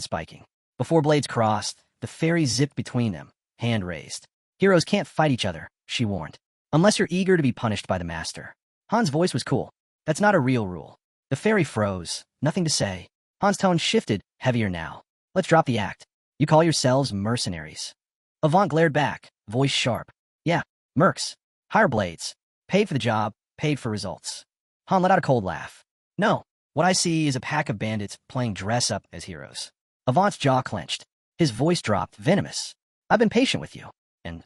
spiking. Before blades crossed, the fairy zipped between them, hand raised. Heroes can't fight each other, she warned. Unless you're eager to be punished by the master. Han's voice was cool. That's not a real rule. The fairy froze, nothing to say. Han's tone shifted, heavier now. Let's drop the act. You call yourselves mercenaries. Avant glared back, voice sharp. Yeah, mercs. Hire blades. Paid for the job, paid for results. Han let out a cold laugh. No, what I see is a pack of bandits playing dress-up as heroes. Avant's jaw clenched. His voice dropped, venomous. I've been patient with you. And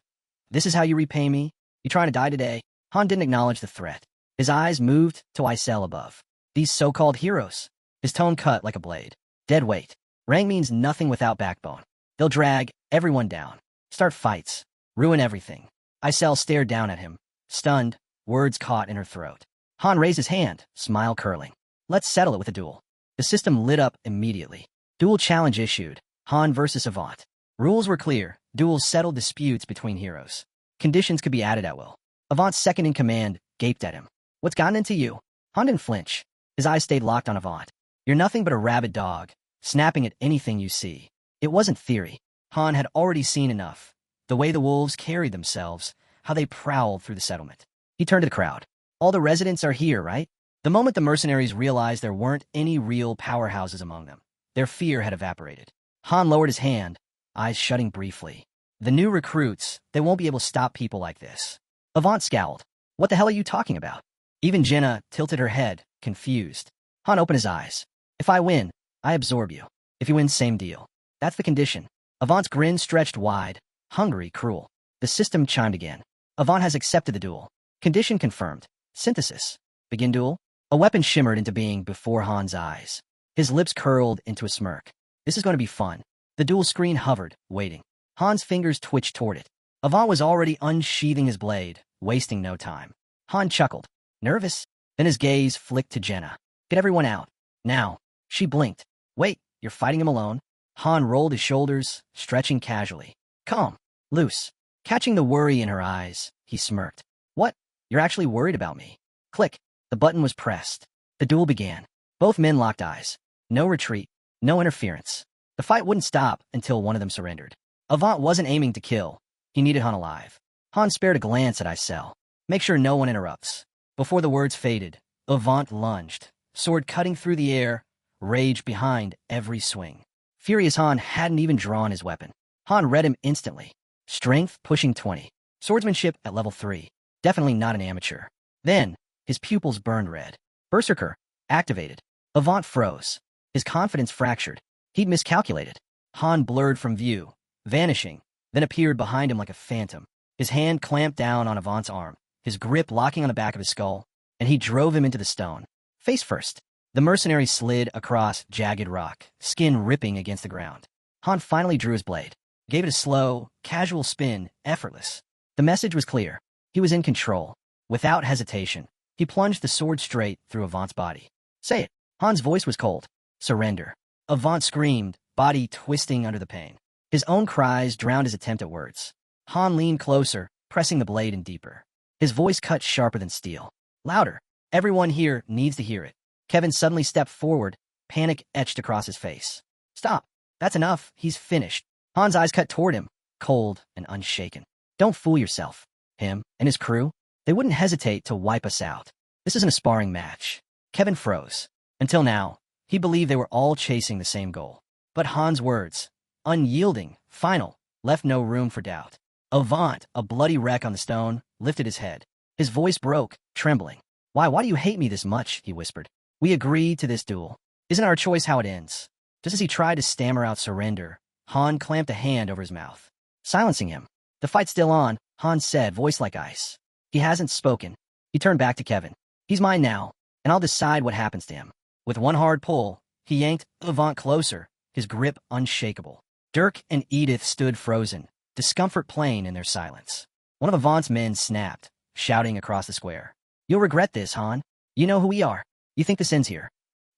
this is how you repay me? You trying to die today? Han didn't acknowledge the threat. His eyes moved to Isel above. These so-called heroes. His tone cut like a blade. Dead weight. Rank means nothing without backbone. They'll drag everyone down. Start fights. Ruin everything. Isel stared down at him. Stunned, words caught in her throat. Han raised his hand, smile curling. Let's settle it with a duel. The system lit up immediately. Duel challenge issued. Han versus Avant. Rules were clear. Duels settled disputes between heroes. Conditions could be added at will. Avant's second in command gaped at him. What's gotten into you? Han didn't flinch. His eyes stayed locked on Avant. You're nothing but a rabid dog, snapping at anything you see. It wasn't theory. Han had already seen enough. The way the wolves carried themselves, how they prowled through the settlement. He turned to the crowd. All the residents are here, right? The moment the mercenaries realized there weren't any real powerhouses among them, their fear had evaporated. Han lowered his hand, eyes shutting briefly. The new recruits, they won't be able to stop people like this. Avant scowled. What the hell are you talking about? Even Jinna tilted her head, confused. Han opened his eyes. If I win, I absorb you. If you win, same deal. That's the condition. Avant's grin stretched wide, hungry, cruel. The system chimed again. Avant has accepted the duel. Condition confirmed. Synthesis. Begin duel? A weapon shimmered into being before Han's eyes. His lips curled into a smirk. This is going to be fun. The duel screen hovered, waiting. Han's fingers twitched toward it. Avant was already unsheathing his blade, wasting no time. Han chuckled. Nervous? Then his gaze flicked to Jenna. Get everyone out. Now. She blinked. Wait, you're fighting him alone? Han rolled his shoulders, stretching casually. Calm. Loose. Catching the worry in her eyes, he smirked. What? You're actually worried about me? Click. The button was pressed. The duel began. Both men locked eyes. No retreat. No interference. The fight wouldn't stop until one of them surrendered. Avant wasn't aiming to kill. He needed Han alive. Han spared a glance at Isel. Make sure no one interrupts. Before the words faded, Avant lunged, sword cutting through the air, rage behind every swing. Furious Han hadn't even drawn his weapon. Han read him instantly. Strength pushing 20. Swordsmanship at level 3. Definitely not an amateur. Then, his pupils burned red. Berserker. Activated. Avant froze. His confidence fractured. He'd miscalculated. Han blurred from view, vanishing, then appeared behind him like a phantom. His hand clamped down on Avant's arm, his grip locking on the back of his skull, and he drove him into the stone. Face first. The mercenary slid across jagged rock, skin ripping against the ground. Han finally drew his blade, gave it a slow, casual spin, effortless. The message was clear. He was in control. Without hesitation, he plunged the sword straight through Avant's body. Say it. Han's voice was cold. Surrender. Avant screamed, body twisting under the pain. His own cries drowned his attempt at words. Han leaned closer, pressing the blade in deeper. His voice cut sharper than steel. Louder. Everyone here needs to hear it. Kevin suddenly stepped forward, panic etched across his face. Stop. That's enough. He's finished. Han's eyes cut toward him, cold and unshaken. Don't fool yourself. Him and his crew, they wouldn't hesitate to wipe us out. This isn't a sparring match. Kevin froze. Until now, he believed they were all chasing the same goal. But Han's words, unyielding, final, left no room for doubt. Avant, a bloody wreck on the stone, lifted his head. His voice broke, trembling. Why do you hate me this much? He whispered. We agreed to this duel. Isn't our choice how it ends? Just as he tried to stammer out surrender, Han clamped a hand over his mouth, silencing him. The fight's still on, Han said, voice like ice. He hasn't spoken. He turned back to Kevin. He's mine now, and I'll decide what happens to him. With one hard pull, he yanked Avant closer, his grip unshakable. Dirk and Edith stood frozen, discomfort plain in their silence. One of Avant's men snapped, shouting across the square. You'll regret this, Han. You know who we are. You think this ends here?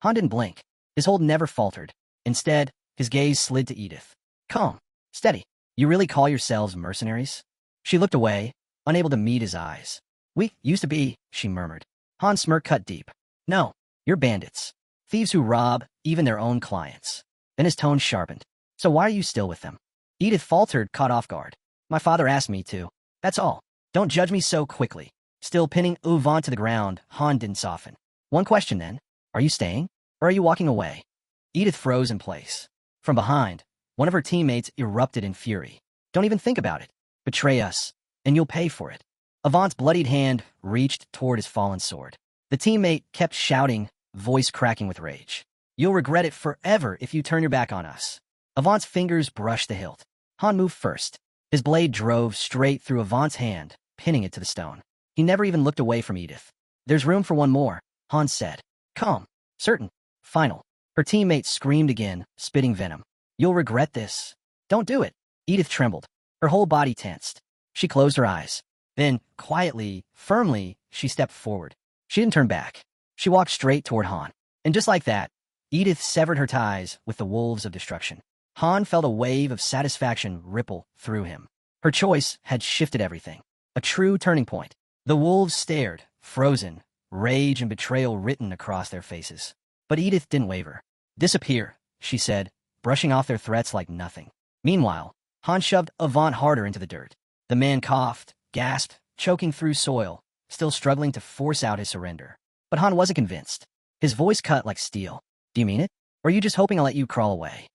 Han didn't blink. His hold never faltered. Instead, his gaze slid to Edith. Calm. Steady. You really call yourselves mercenaries? She looked away, unable to meet his eyes. We used to be, she murmured. Han's smirk cut deep. No, you're bandits. Thieves who rob even their own clients. Then his tone sharpened. So why are you still with them? Edith faltered, caught off guard. My father asked me to. That's all. Don't judge me so quickly. Still pinning Avant to the ground, Han didn't soften. One question then. Are you staying? Or are you walking away? Edith froze in place. From behind, one of her teammates erupted in fury. Don't even think about it. Betray us, and you'll pay for it. Avant's bloodied hand reached toward his fallen sword. The teammate kept shouting, voice cracking with rage. You'll regret it forever if you turn your back on us. Avant's fingers brushed the hilt. Han moved first. His blade drove straight through Avant's hand, pinning it to the stone. He never even looked away from Edith. There's room for one more, Han said. Calm. Certain. Final. Her teammate screamed again, spitting venom. You'll regret this. Don't do it. Edith trembled. Her whole body tensed. She closed her eyes. Then, quietly, firmly, she stepped forward. She didn't turn back. She walked straight toward Han. And just like that, Edith severed her ties with the wolves of destruction. Han felt a wave of satisfaction ripple through him. Her choice had shifted everything. A true turning point. The wolves stared, frozen, rage and betrayal written across their faces. But Edith didn't waver. Disappear, she said, brushing off their threats like nothing. Meanwhile, Han shoved Avant harder into the dirt. The man coughed, gasped, choking through soil, still struggling to force out his surrender. But Han wasn't convinced. His voice cut like steel. Do you mean it? Or are you just hoping I'll let you crawl away?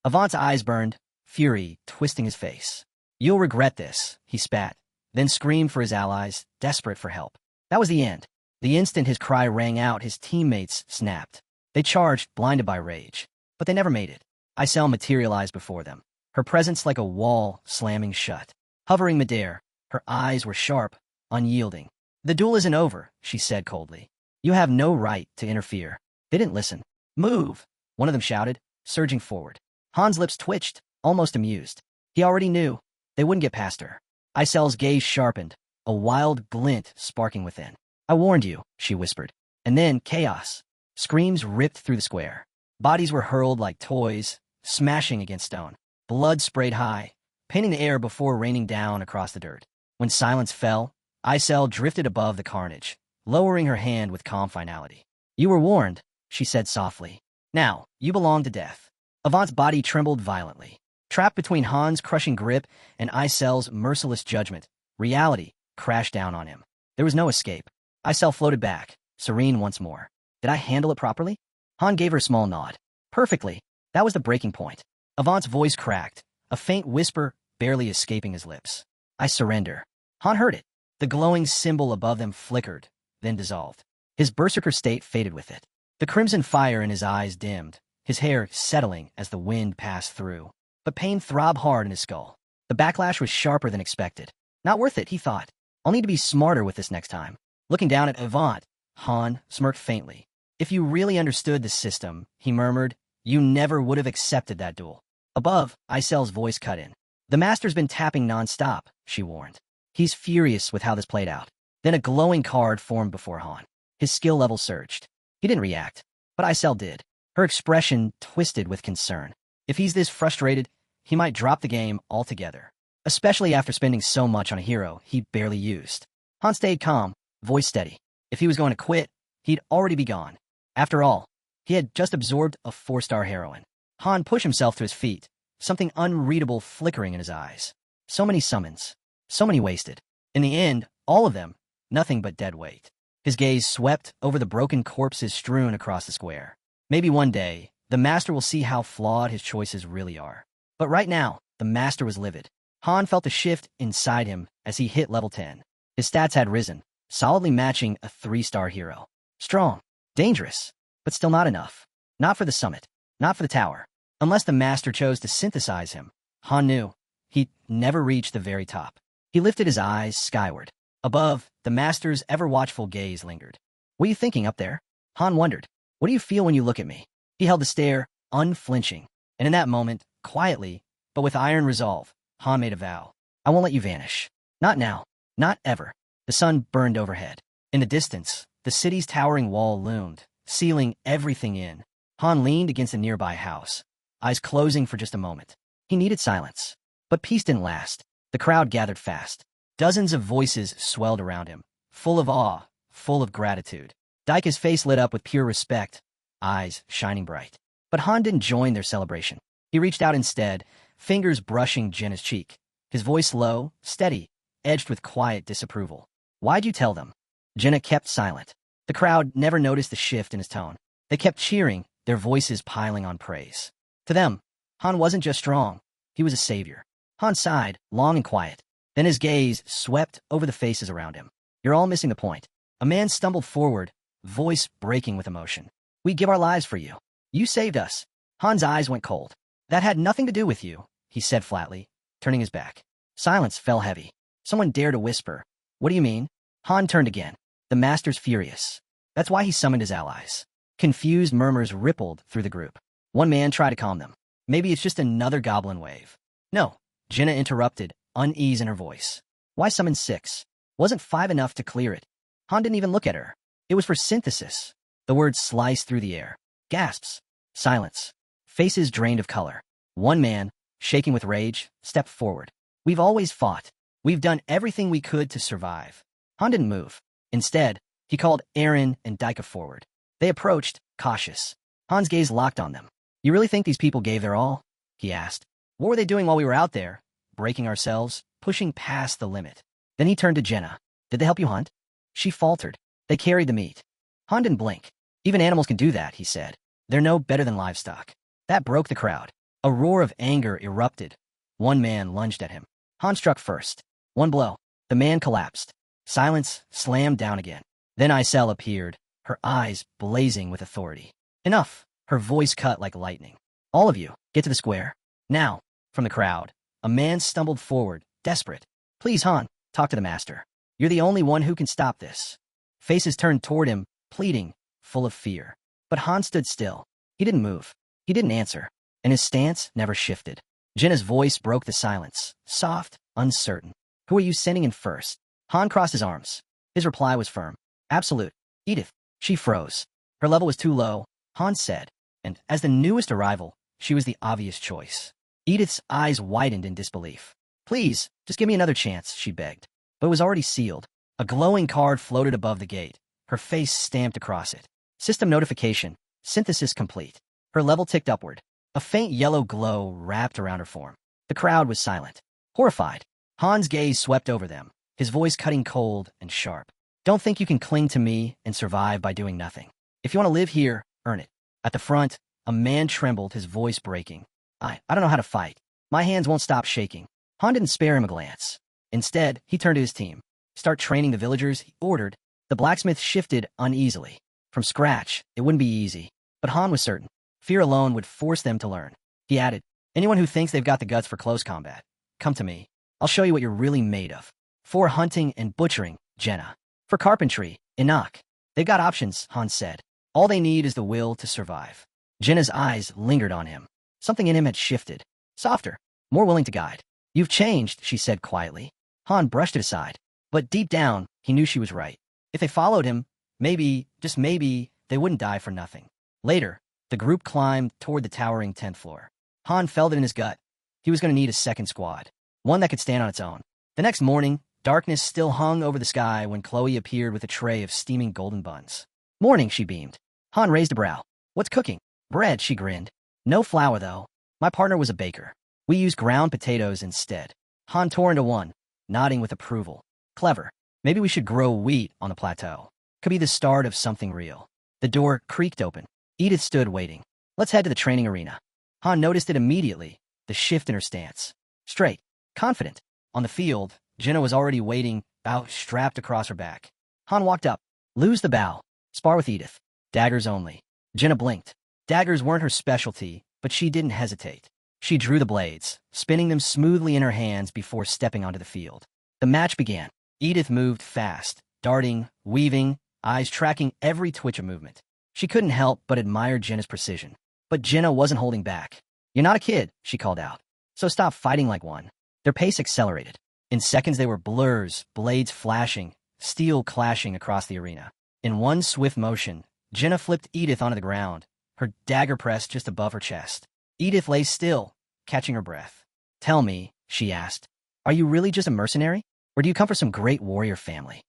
Avant's eyes burned, fury twisting his face. You'll regret this, he spat, then screamed for his allies, desperate for help. That was the end. The instant his cry rang out, his teammates snapped. They charged, blinded by rage. But they never made it. Isel materialized before them, her presence like a wall slamming shut. Hovering midair, her eyes were sharp, unyielding. "The duel isn't over," she said coldly. "You have no right to interfere." They didn't listen. "Move!" one of them shouted, surging forward. Han's lips twitched, almost amused. He already knew they wouldn't get past her. Isel's gaze sharpened, a wild glint sparking within. "I warned you," she whispered. And then chaos. Screams ripped through the square. Bodies were hurled like toys, smashing against stone. Blood sprayed high, painting the air before raining down across the dirt. When silence fell, Isel drifted above the carnage, lowering her hand with calm finality. "You were warned," she said softly. "Now, you belong to death." Avant's body trembled violently. Trapped between Han's crushing grip and Isel's merciless judgment, reality crashed down on him. There was no escape. Isel floated back, serene once more. "Did I handle it properly?" Han gave her a small nod. "Perfectly." That was the breaking point. Avant's voice cracked, a faint whisper barely escaping his lips. "I surrender." Han heard it. The glowing symbol above them flickered, then dissolved. His berserker state faded with it. The crimson fire in his eyes dimmed, his hair settling as the wind passed through. But pain throbbed hard in his skull. The backlash was sharper than expected. Not worth it, he thought. I'll need to be smarter with this next time. Looking down at Avant, Han smirked faintly. "If you really understood the system," he murmured, "you never would have accepted that duel." Above, Isel's voice cut in. "The Master's been tapping non-stop," she warned. "He's furious with how this played out." Then a glowing card formed before Han. His skill level surged. He didn't react, but Isel did. Her expression twisted with concern. If he's this frustrated, he might drop the game altogether, especially after spending so much on a hero he barely used. Han stayed calm, voice steady. If he was going to quit, he'd already be gone. After all, he had just absorbed a 4-star heroine. Han pushed himself to his feet, something unreadable flickering in his eyes. So many summons, so many wasted. In the end, all of them, nothing but dead weight. His gaze swept over the broken corpses strewn across the square. Maybe one day, the Master will see how flawed his choices really are. But right now, the Master was livid. Han felt a shift inside him as he hit level 10. His stats had risen, solidly matching a 3-star hero. Strong, dangerous, but still not enough. Not for the summit, not for the tower. Unless the Master chose to synthesize him, Han knew he'd never reach the very top. He lifted his eyes skyward. Above, the Master's ever-watchful gaze lingered. "What are you thinking up there?" Han wondered. "What do you feel when you look at me?" He held the stare, unflinching. And in that moment, quietly, but with iron resolve, Han made a vow. "I won't let you vanish. Not now. Not ever." The sun burned overhead. In the distance, the city's towering wall loomed, sealing everything in. Han leaned against a nearby house, eyes closing for just a moment. He needed silence. But peace didn't last. The crowd gathered fast. Dozens of voices swelled around him, full of awe, full of gratitude. Daika's face lit up with pure respect, eyes shining bright. But Han didn't join their celebration. He reached out instead, fingers brushing Jenna's cheek. His voice low, steady, edged with quiet disapproval. "Why'd you tell them?" Jenna kept silent. The crowd never noticed the shift in his tone. They kept cheering, their voices piling on praise. To them, Han wasn't just strong, he was a savior. Han sighed, long and quiet. Then his gaze swept over the faces around him. "You're all missing the point." A man stumbled forward, voice breaking with emotion. "We give our lives for you. You saved us." Han's eyes went cold. "That had nothing to do with you," he said flatly, turning his back. Silence fell heavy. Someone dared to whisper, "What do you mean?" Han turned again. The Master's furious. That's why he summoned his allies. Confused murmurs rippled through the group. One man tried to calm them. "Maybe it's just another goblin wave." "No," Jenna interrupted, unease in her voice. "Why summon 6? Wasn't 5 enough to clear it?" Han didn't even look at her. It was for synthesis. The words sliced through the air. Gasps. Silence. Faces drained of color. One man, shaking with rage, stepped forward. "We've always fought. We've done everything we could to survive." Han didn't move. Instead, he called Aaron and Daika forward. They approached, cautious. Han's gaze locked on them. "You really think these people gave their all?" he asked. "What were they doing while we were out there? Breaking ourselves, pushing past the limit." Then he turned to Jenna. "Did they help you hunt?" She faltered. "They carried the meat." Han didn't blink. "Even animals can do that," he said. "They're no better than livestock." That broke the crowd. A roar of anger erupted. One man lunged at him. Han struck first. One blow. The man collapsed. Silence slammed down again. Then Isel appeared, her eyes blazing with authority. "Enough," Her voice cut like lightning. All of you, get to the square. Now. From the crowd, a man stumbled forward, desperate. Please, Han, talk to the master. You're the only one who can stop this. Faces turned toward him, pleading, full of fear. But Han stood still. He didn't move. He didn't answer. And his stance never shifted. Jenna's voice broke the silence, soft, uncertain. Who are you sending in first? Han crossed his arms. His reply was firm. Absolute. Edith. She froze. Her level was too low, Han said. And, as the newest arrival, she was the obvious choice. Edith's eyes widened in disbelief. Please, just give me another chance, she begged. But it was already sealed. A glowing card floated above the gate, her face stamped across it. System notification. Synthesis complete. Her level ticked upward. A faint yellow glow wrapped around her form. The crowd was silent. Horrified. Han's gaze swept over them, his voice cutting cold and sharp. Don't think you can cling to me and survive by doing nothing. If you want to live here, earn it. At the front, a man trembled, his voice breaking. I don't know how to fight. My hands won't stop shaking. Han didn't spare him a glance. Instead, he turned to his team. Start training the villagers, he ordered. The blacksmith shifted uneasily. From scratch, it wouldn't be easy. But Han was certain. Fear alone would force them to learn. He added, anyone who thinks they've got the guts for close combat, come to me. I'll show you what you're really made of. For hunting and butchering, Jenna. For carpentry, Enoch. They've got options, Han said. All they need is the will to survive. Jenna's eyes lingered on him. Something in him had shifted. Softer, more willing to guide. You've changed, she said quietly. Han brushed it aside. But deep down, he knew she was right. If they followed him, maybe, just maybe, they wouldn't die for nothing. Later, the group climbed toward the towering 10th floor. Han felt it in his gut. He was going to need a second squad. One that could stand on its own. The next morning, darkness still hung over the sky when Chloe appeared with a tray of steaming golden buns. Morning, she beamed. Han raised a brow. What's cooking? Bread, she grinned. No flour, though. My partner was a baker. We used ground potatoes instead. Han tore into one, nodding with approval. Clever. Maybe we should grow wheat on the plateau. Could be the start of something real. The door creaked open. Edith stood waiting. Let's head to the training arena. Han noticed it immediately, the shift in her stance. Straight. Confident. On the field, Jenna was already waiting, bow strapped across her back. Han walked up. Lose the bow. Spar with Edith. Daggers only. Jenna blinked. Daggers weren't her specialty, but she didn't hesitate. She drew the blades, spinning them smoothly in her hands before stepping onto the field. The match began. Edith moved fast, darting, weaving, eyes tracking every twitch of movement. She couldn't help but admire Jenna's precision. But Jenna wasn't holding back. You're not a kid, she called out. So stop fighting like one. Their pace accelerated. In seconds they were blurs, blades flashing, steel clashing across the arena. In one swift motion, Jenna flipped Edith onto the ground, her dagger pressed just above her chest. Edith lay still, catching her breath. Tell me, she asked, are you really just a mercenary? Or do you come from some great warrior family?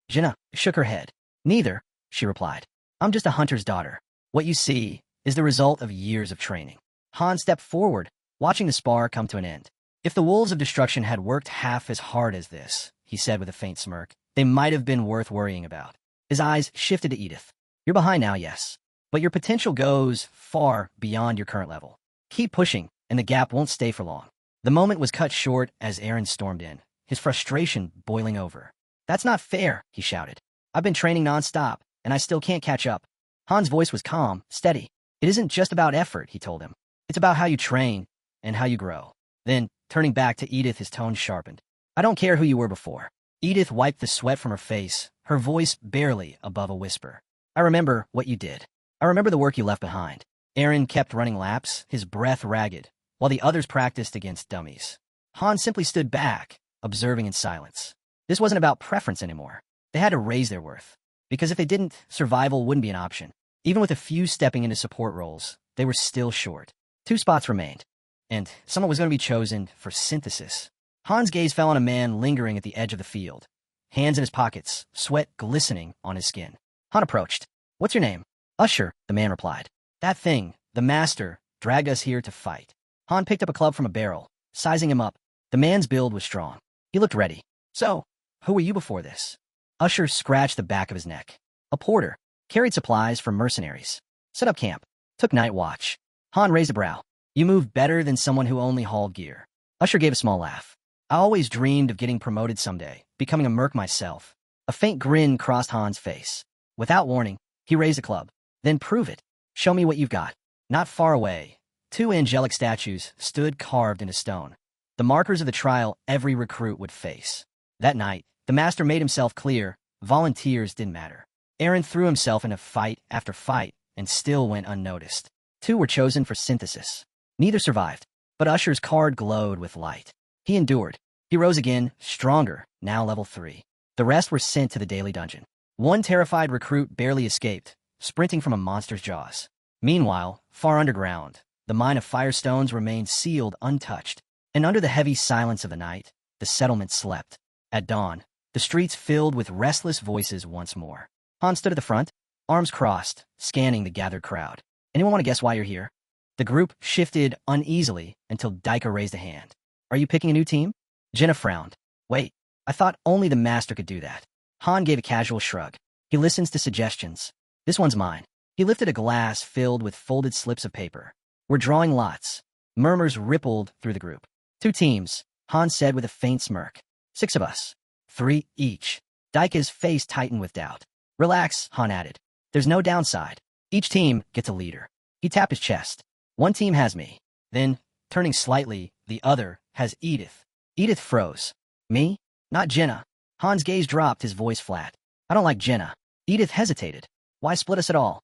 Jenna shook her head. Neither, she replied. I'm just a hunter's daughter. What you see is the result of years of training. Han stepped forward, watching the spar come to an end. If the wolves of destruction had worked half as hard as this, he said with a faint smirk, they might have been worth worrying about. His eyes shifted to Edith. You're behind now, yes. But your potential goes far beyond your current level. Keep pushing, and the gap won't stay for long. The moment was cut short as Aaron stormed in, his frustration boiling over. That's not fair, he shouted. I've been training nonstop, and I still can't catch up. Han's voice was calm, steady. It isn't just about effort, he told him. It's about how you train and how you grow. Then, turning back to Edith, his tone sharpened. I don't care who you were before. Edith wiped the sweat from her face, her voice barely above a whisper. I remember what you did. I remember the work you left behind. Aaron kept running laps, his breath ragged, while the others practiced against dummies. Han simply stood back, observing in silence. This wasn't about preference anymore. They had to raise their worth. Because if they didn't, survival wouldn't be an option. Even with a few stepping into support roles, they were still short. 2 spots remained, and someone was going to be chosen for synthesis. Han's gaze fell on a man lingering at the edge of the field, hands in his pockets, sweat glistening on his skin. Han approached. What's your name? Usher, the man replied. That thing, the master, dragged us here to fight. Han picked up a club from a barrel, sizing him up. The man's build was strong. He looked ready. So, who were you before this? Usher scratched the back of his neck. A porter. Carried supplies for mercenaries. Set up camp. Took night watch. Han raised a brow. You moved better than someone who only hauled gear. Usher gave a small laugh. I always dreamed of getting promoted someday, becoming a merc myself. A faint grin crossed Han's face. Without warning, he raised a club. Then prove it. Show me what you've got. Not far away, two angelic statues stood carved into stone, the markers of the trial every recruit would face. That night, the master made himself clear, volunteers didn't matter. Eren threw himself into fight after fight and still went unnoticed. Two were chosen for synthesis. Neither survived, but Usher's card glowed with light. He endured. He rose again, stronger, now level 3. The rest were sent to the daily dungeon. One terrified recruit barely escaped, sprinting from a monster's jaws. Meanwhile, far underground, the mine of firestones remained sealed untouched, and under the heavy silence of the night, the settlement slept. At dawn, the streets filled with restless voices once more. Han stood at the front, arms crossed, scanning the gathered crowd. Anyone want to guess why you're here? The group shifted uneasily until Daika raised a hand. Are you picking a new team? Jenna frowned. Wait, I thought only the master could do that. Han gave a casual shrug. He listens to suggestions. This one's mine. He lifted a glass filled with folded slips of paper. We're drawing lots. Murmurs rippled through the group. 2 teams, Han said with a faint smirk. 6 of us. 3 each. Daika's face tightened with doubt. Relax, Han added. There's no downside. Each team gets a leader. He tapped his chest. One team has me. Then, turning slightly, the other has Edith. Edith froze. Me? Not Jenna. Han's gaze dropped, his voice flat. I don't like Jenna. Edith hesitated. Why split us at all?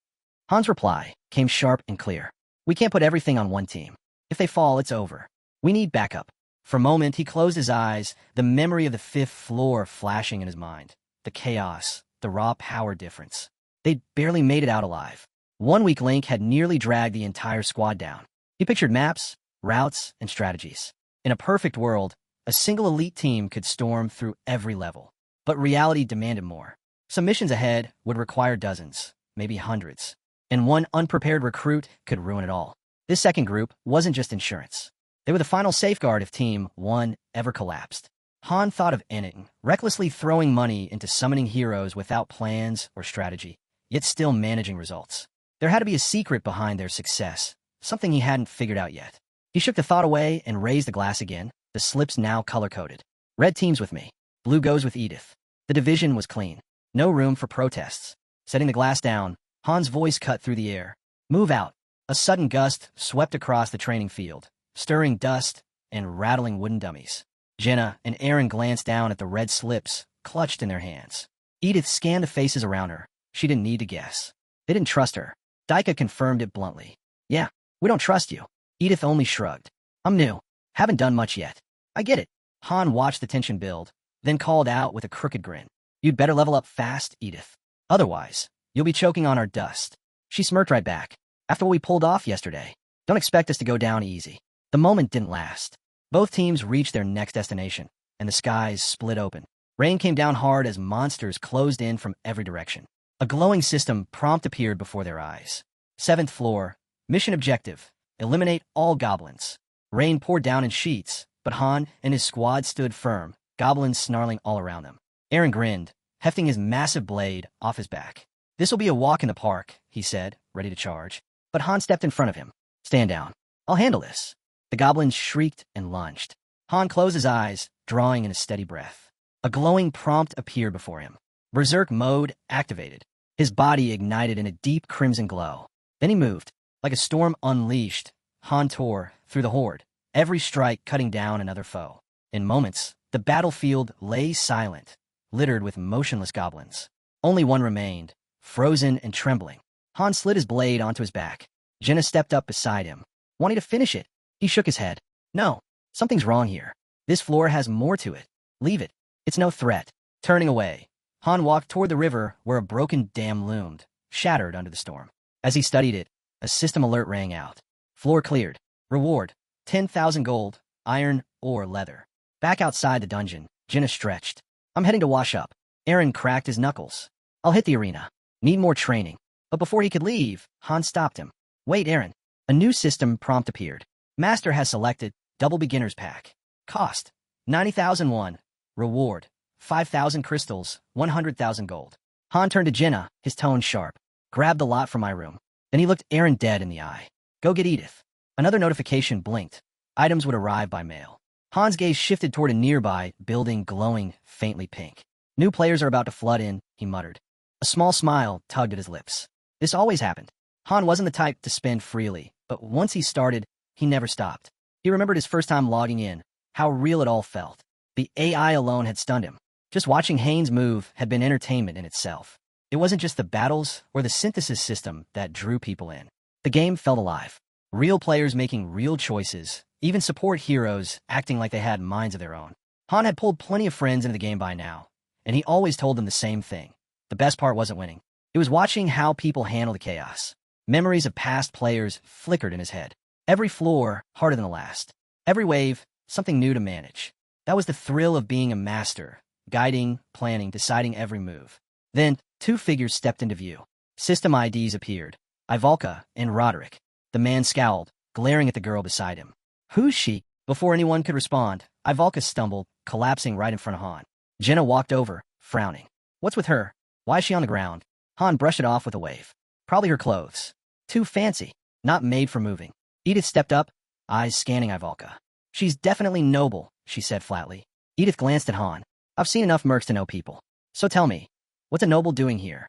Han's reply came sharp and clear. We can't put everything on one team. If they fall, it's over. We need backup. For a moment, he closed his eyes, the memory of the 5th floor flashing in his mind. The chaos, the raw power difference. They'd barely made it out alive. One weak link had nearly dragged the entire squad down. He pictured maps, routes, and strategies. In a perfect world, a single elite team could storm through every level. But reality demanded more. Some missions ahead would require dozens, maybe hundreds. And one unprepared recruit could ruin it all. This second group wasn't just insurance. They were the final safeguard if Team 1 ever collapsed. Han thought of ending, recklessly throwing money into summoning heroes without plans or strategy, yet still managing results. There had to be a secret behind their success, something he hadn't figured out yet. He shook the thought away and raised the glass again, the slips now color-coded. Red team's with me. Blue goes with Edith. The division was clean. No room for protests. Setting the glass down, Han's voice cut through the air. Move out. A sudden gust swept across the training field, stirring dust and rattling wooden dummies. Jenna and Eren glanced down at the red slips clutched in their hands. Edith scanned the faces around her. She didn't need to guess. They didn't trust her. Daika confirmed it bluntly. Yeah, we don't trust you. Edith only shrugged. I'm new. Haven't done much yet. I get it. Han watched the tension build, then called out with a crooked grin. You'd better level up fast, Edith. Otherwise, you'll be choking on our dust. She smirked right back. After what we pulled off yesterday, don't expect us to go down easy. The moment didn't last. Both teams reached their next destination, and the skies split open. Rain came down hard as monsters closed in from every direction. A glowing system prompt appeared before their eyes. 7th floor, mission objective, eliminate all goblins. Rain poured down in sheets, but Han and his squad stood firm, goblins snarling all around them. Eren grinned, hefting his massive blade off his back. This'll be a walk in the park, he said, ready to charge. But Han stepped in front of him. Stand down. I'll handle this. The goblins shrieked and lunged. Han closed his eyes, drawing in a steady breath. A glowing prompt appeared before him. Berserk mode activated. His body ignited in a deep crimson glow. Then he moved. Like a storm unleashed, Han tore through the horde, every strike cutting down another foe. In moments, the battlefield lay silent, littered with motionless goblins. Only one remained, frozen and trembling. Han slid his blade onto his back. Jenna stepped up beside him, wanting to finish it. He shook his head. No, something's wrong here. This floor has more to it. Leave it. It's no threat. Turning away, Han walked toward the river where a broken dam loomed, shattered under the storm. As he studied it, a system alert rang out. Floor cleared. Reward, 10,000 gold, iron, or leather. Back outside the dungeon, Jenna stretched. I'm heading to wash up. Eren cracked his knuckles. I'll hit the arena. Need more training. But before he could leave, Han stopped him. Wait, Eren. A new system prompt appeared. Master has selected double beginner's pack. Cost, 90,001. Reward, 5,000 crystals, 100,000 gold. Han turned to Jenna, his tone sharp. Grab the lot from my room. Then he looked Eren dead in the eye. Go get Edith. Another notification blinked. Items would arrive by mail. Han's gaze shifted toward a nearby building glowing faintly pink. New players are about to flood in, he muttered. A small smile tugged at his lips. This always happened. Han wasn't the type to spend freely, but once he started, he never stopped. He remembered his first time logging in, how real it all felt. The AI alone had stunned him. Just watching Haynes move had been entertainment in itself. It wasn't just the battles or the synthesis system that drew people in. The game felt alive. Real players making real choices, even support heroes acting like they had minds of their own. Han had pulled plenty of friends into the game by now, and he always told them the same thing. The best part wasn't winning. It was watching how people handled the chaos. Memories of past players flickered in his head. Every floor harder than the last. Every wave, something new to manage. That was the thrill of being a master, guiding, planning, deciding every move. Then, two figures stepped into view. System IDs appeared. Ivalka and Roderick. The man scowled, glaring at the girl beside him. Who's she? Before anyone could respond, Ivalka stumbled, collapsing right in front of Han. Jenna walked over, frowning. What's with her? Why is she on the ground? Han brushed it off with a wave. Probably her clothes. Too fancy. Not made for moving. Edith stepped up, eyes scanning Ivalka. She's definitely noble, she said flatly. Edith glanced at Han. I've seen enough mercs to know people. So tell me, what's a noble doing here?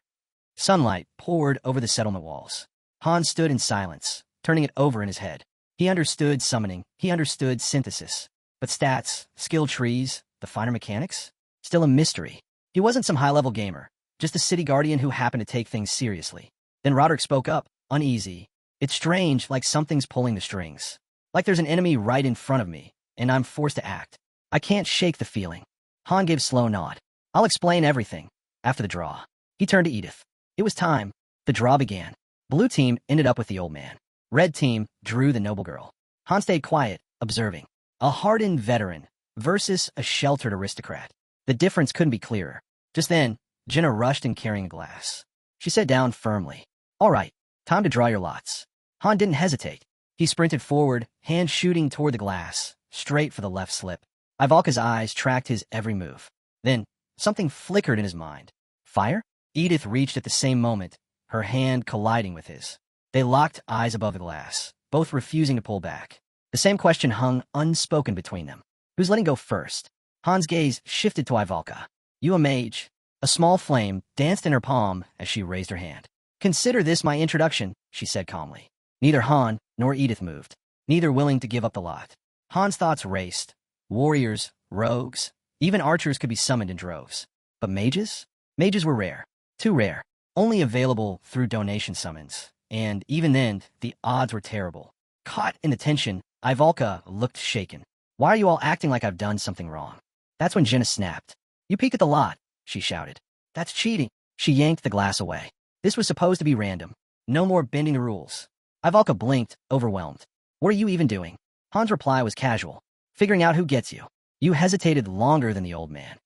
Sunlight poured over the settlement walls. Han stood in silence, turning it over in his head. He understood summoning, he understood synthesis. But stats, skill trees, the finer mechanics? Still a mystery. He wasn't some high-level gamer, just a city guardian who happened to take things seriously. Then Roderick spoke up, uneasy. It's strange, like something's pulling the strings. Like there's an enemy right in front of me, and I'm forced to act. I can't shake the feeling. Han gave a slow nod. I'll explain everything. After the draw. He turned to Edith. It was time. The draw began. Blue team ended up with the old man. Red team drew the noble girl. Han stayed quiet, observing. A hardened veteran versus a sheltered aristocrat. The difference couldn't be clearer. Just then, Jenna rushed in carrying a glass. She sat down firmly. All right, time to draw your lots. Han didn't hesitate. He sprinted forward, hand shooting toward the glass, straight for the left slip. Ivalka's eyes tracked his every move. Then, something flickered in his mind. Fire? Edith reached at the same moment, her hand colliding with his. They locked eyes above the glass, both refusing to pull back. The same question hung unspoken between them. Who's letting go first? Han's gaze shifted to Ivalka. You a mage? A small flame danced in her palm as she raised her hand. Consider this my introduction, she said calmly. Neither Han nor Edith moved, neither willing to give up the lot. Han's thoughts raced. Warriors, rogues, even archers could be summoned in droves. But mages? Mages were rare. Too rare. Only available through donation summons. And even then, the odds were terrible. Caught in the tension, Ivalka looked shaken. Why are you all acting like I've done something wrong? That's when Jenna snapped. You peeked at the lot, she shouted. That's cheating. She yanked the glass away. This was supposed to be random. No more bending the rules. Ivalka blinked, overwhelmed. What are you even doing? Han's reply was casual. Figuring out who gets you. You hesitated longer than the old man.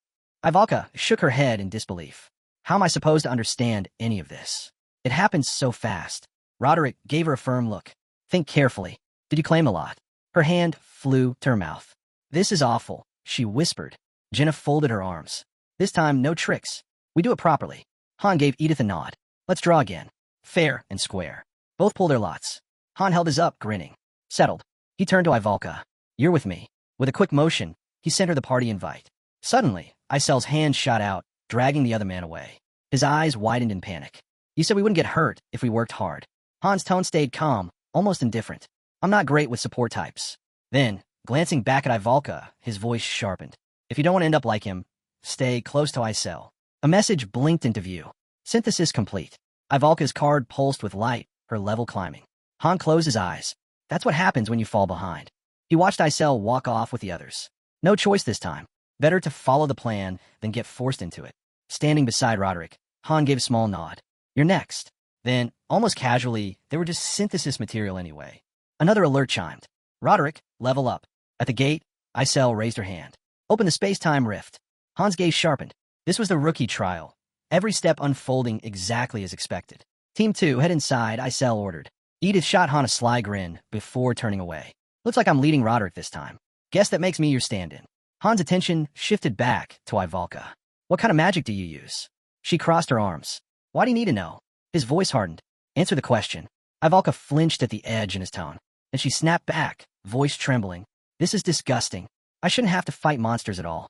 Ivalka shook her head in disbelief. How am I supposed to understand any of this? It happened so fast. Roderick gave her a firm look. Think carefully. Did you claim a lot? Her hand flew to her mouth. This is awful, she whispered. Jenna folded her arms. This time, no tricks. We do it properly. Han gave Edith a nod. Let's draw again. Fair and square. Both pulled their lots. Han held his up, grinning. Settled. He turned to Ivalka. You're with me. With a quick motion, he sent her the party invite. Suddenly, Isel's hand shot out, dragging the other man away. His eyes widened in panic. You said we wouldn't get hurt if we worked hard. Han's tone stayed calm, almost indifferent. I'm not great with support types. Then, glancing back at Ivalka, his voice sharpened. If you don't want to end up like him, stay close to Isel. A message blinked into view. Synthesis complete. Ivalka's card pulsed with light, her level climbing. Han closed his eyes. That's what happens when you fall behind. He watched Isel walk off with the others. No choice this time. Better to follow the plan than get forced into it. Standing beside Roderick, Han gave a small nod. You're next. Then, almost casually, they were just synthesis material anyway. Another alert chimed. Roderick, level up. At the gate, Isel raised her hand. Open the space-time rift. Han's gaze sharpened. This was the rookie trial. Every step unfolding exactly as expected. Team 2, head inside, Isel ordered. Edith shot Han a sly grin before turning away. Looks like I'm leading Roderick this time. Guess that makes me your stand-in. Han's attention shifted back to Ivalka. What kind of magic do you use? She crossed her arms. Why do you need to know? His voice hardened. Answer the question. Ivalka flinched at the edge in his tone. Then she snapped back, voice trembling. This is disgusting. I shouldn't have to fight monsters at all.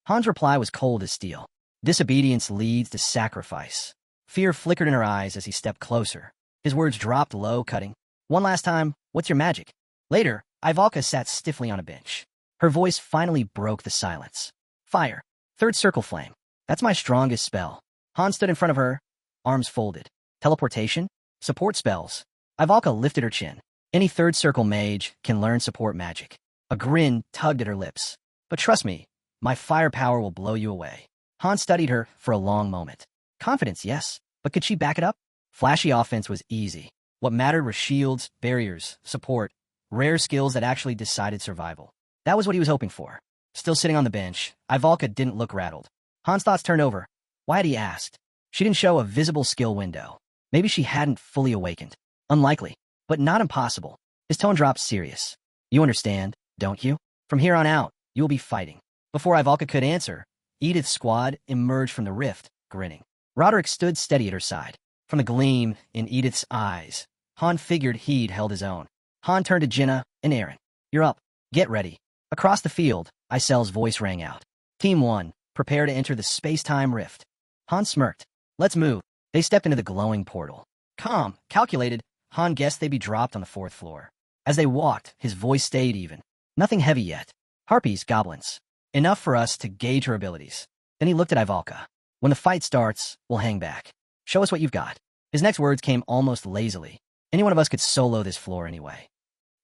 Han's reply was cold as steel. Disobedience leads to sacrifice. Fear flickered in her eyes as he stepped closer. His words dropped low, cutting. One last time, what's your magic? Later, Ivalka sat stiffly on a bench. Her voice finally broke the silence. Fire. Third circle flame. That's my strongest spell. Han stood in front of her, arms folded. Teleportation? Support spells. Ivalka lifted her chin. Any third circle mage can learn support magic. A grin tugged at her lips. But trust me, my firepower will blow you away. Han studied her for a long moment. Confidence, yes, but could she back it up? Flashy offense was easy. What mattered were shields, barriers, support, rare skills that actually decided survival. That was what he was hoping for. Still sitting on the bench, Ivalka didn't look rattled. Han's thoughts turned over. Why had he asked? She didn't show a visible skill window. Maybe she hadn't fully awakened. Unlikely, but not impossible. His tone dropped serious. You understand, don't you? From here on out, you will be fighting. Before Ivalka could answer, Edith's squad emerged from the rift, grinning. Roderick stood steady at her side. From the gleam in Edith's eyes, Han figured he'd held his own. Han turned to Jenna and Aaron. You're up. Get ready. Across the field, Isel's voice rang out. Team 1, prepare to enter the space-time rift. Han smirked. Let's move. They stepped into the glowing portal. Calm, calculated, Han guessed they'd be dropped on the 4th floor. As they walked, his voice stayed even. Nothing heavy yet. Harpies, goblins. Enough for us to gauge her abilities. Then he looked at Ivalka. When the fight starts, we'll hang back. Show us what you've got. His next words came almost lazily. Any one of us could solo this floor anyway.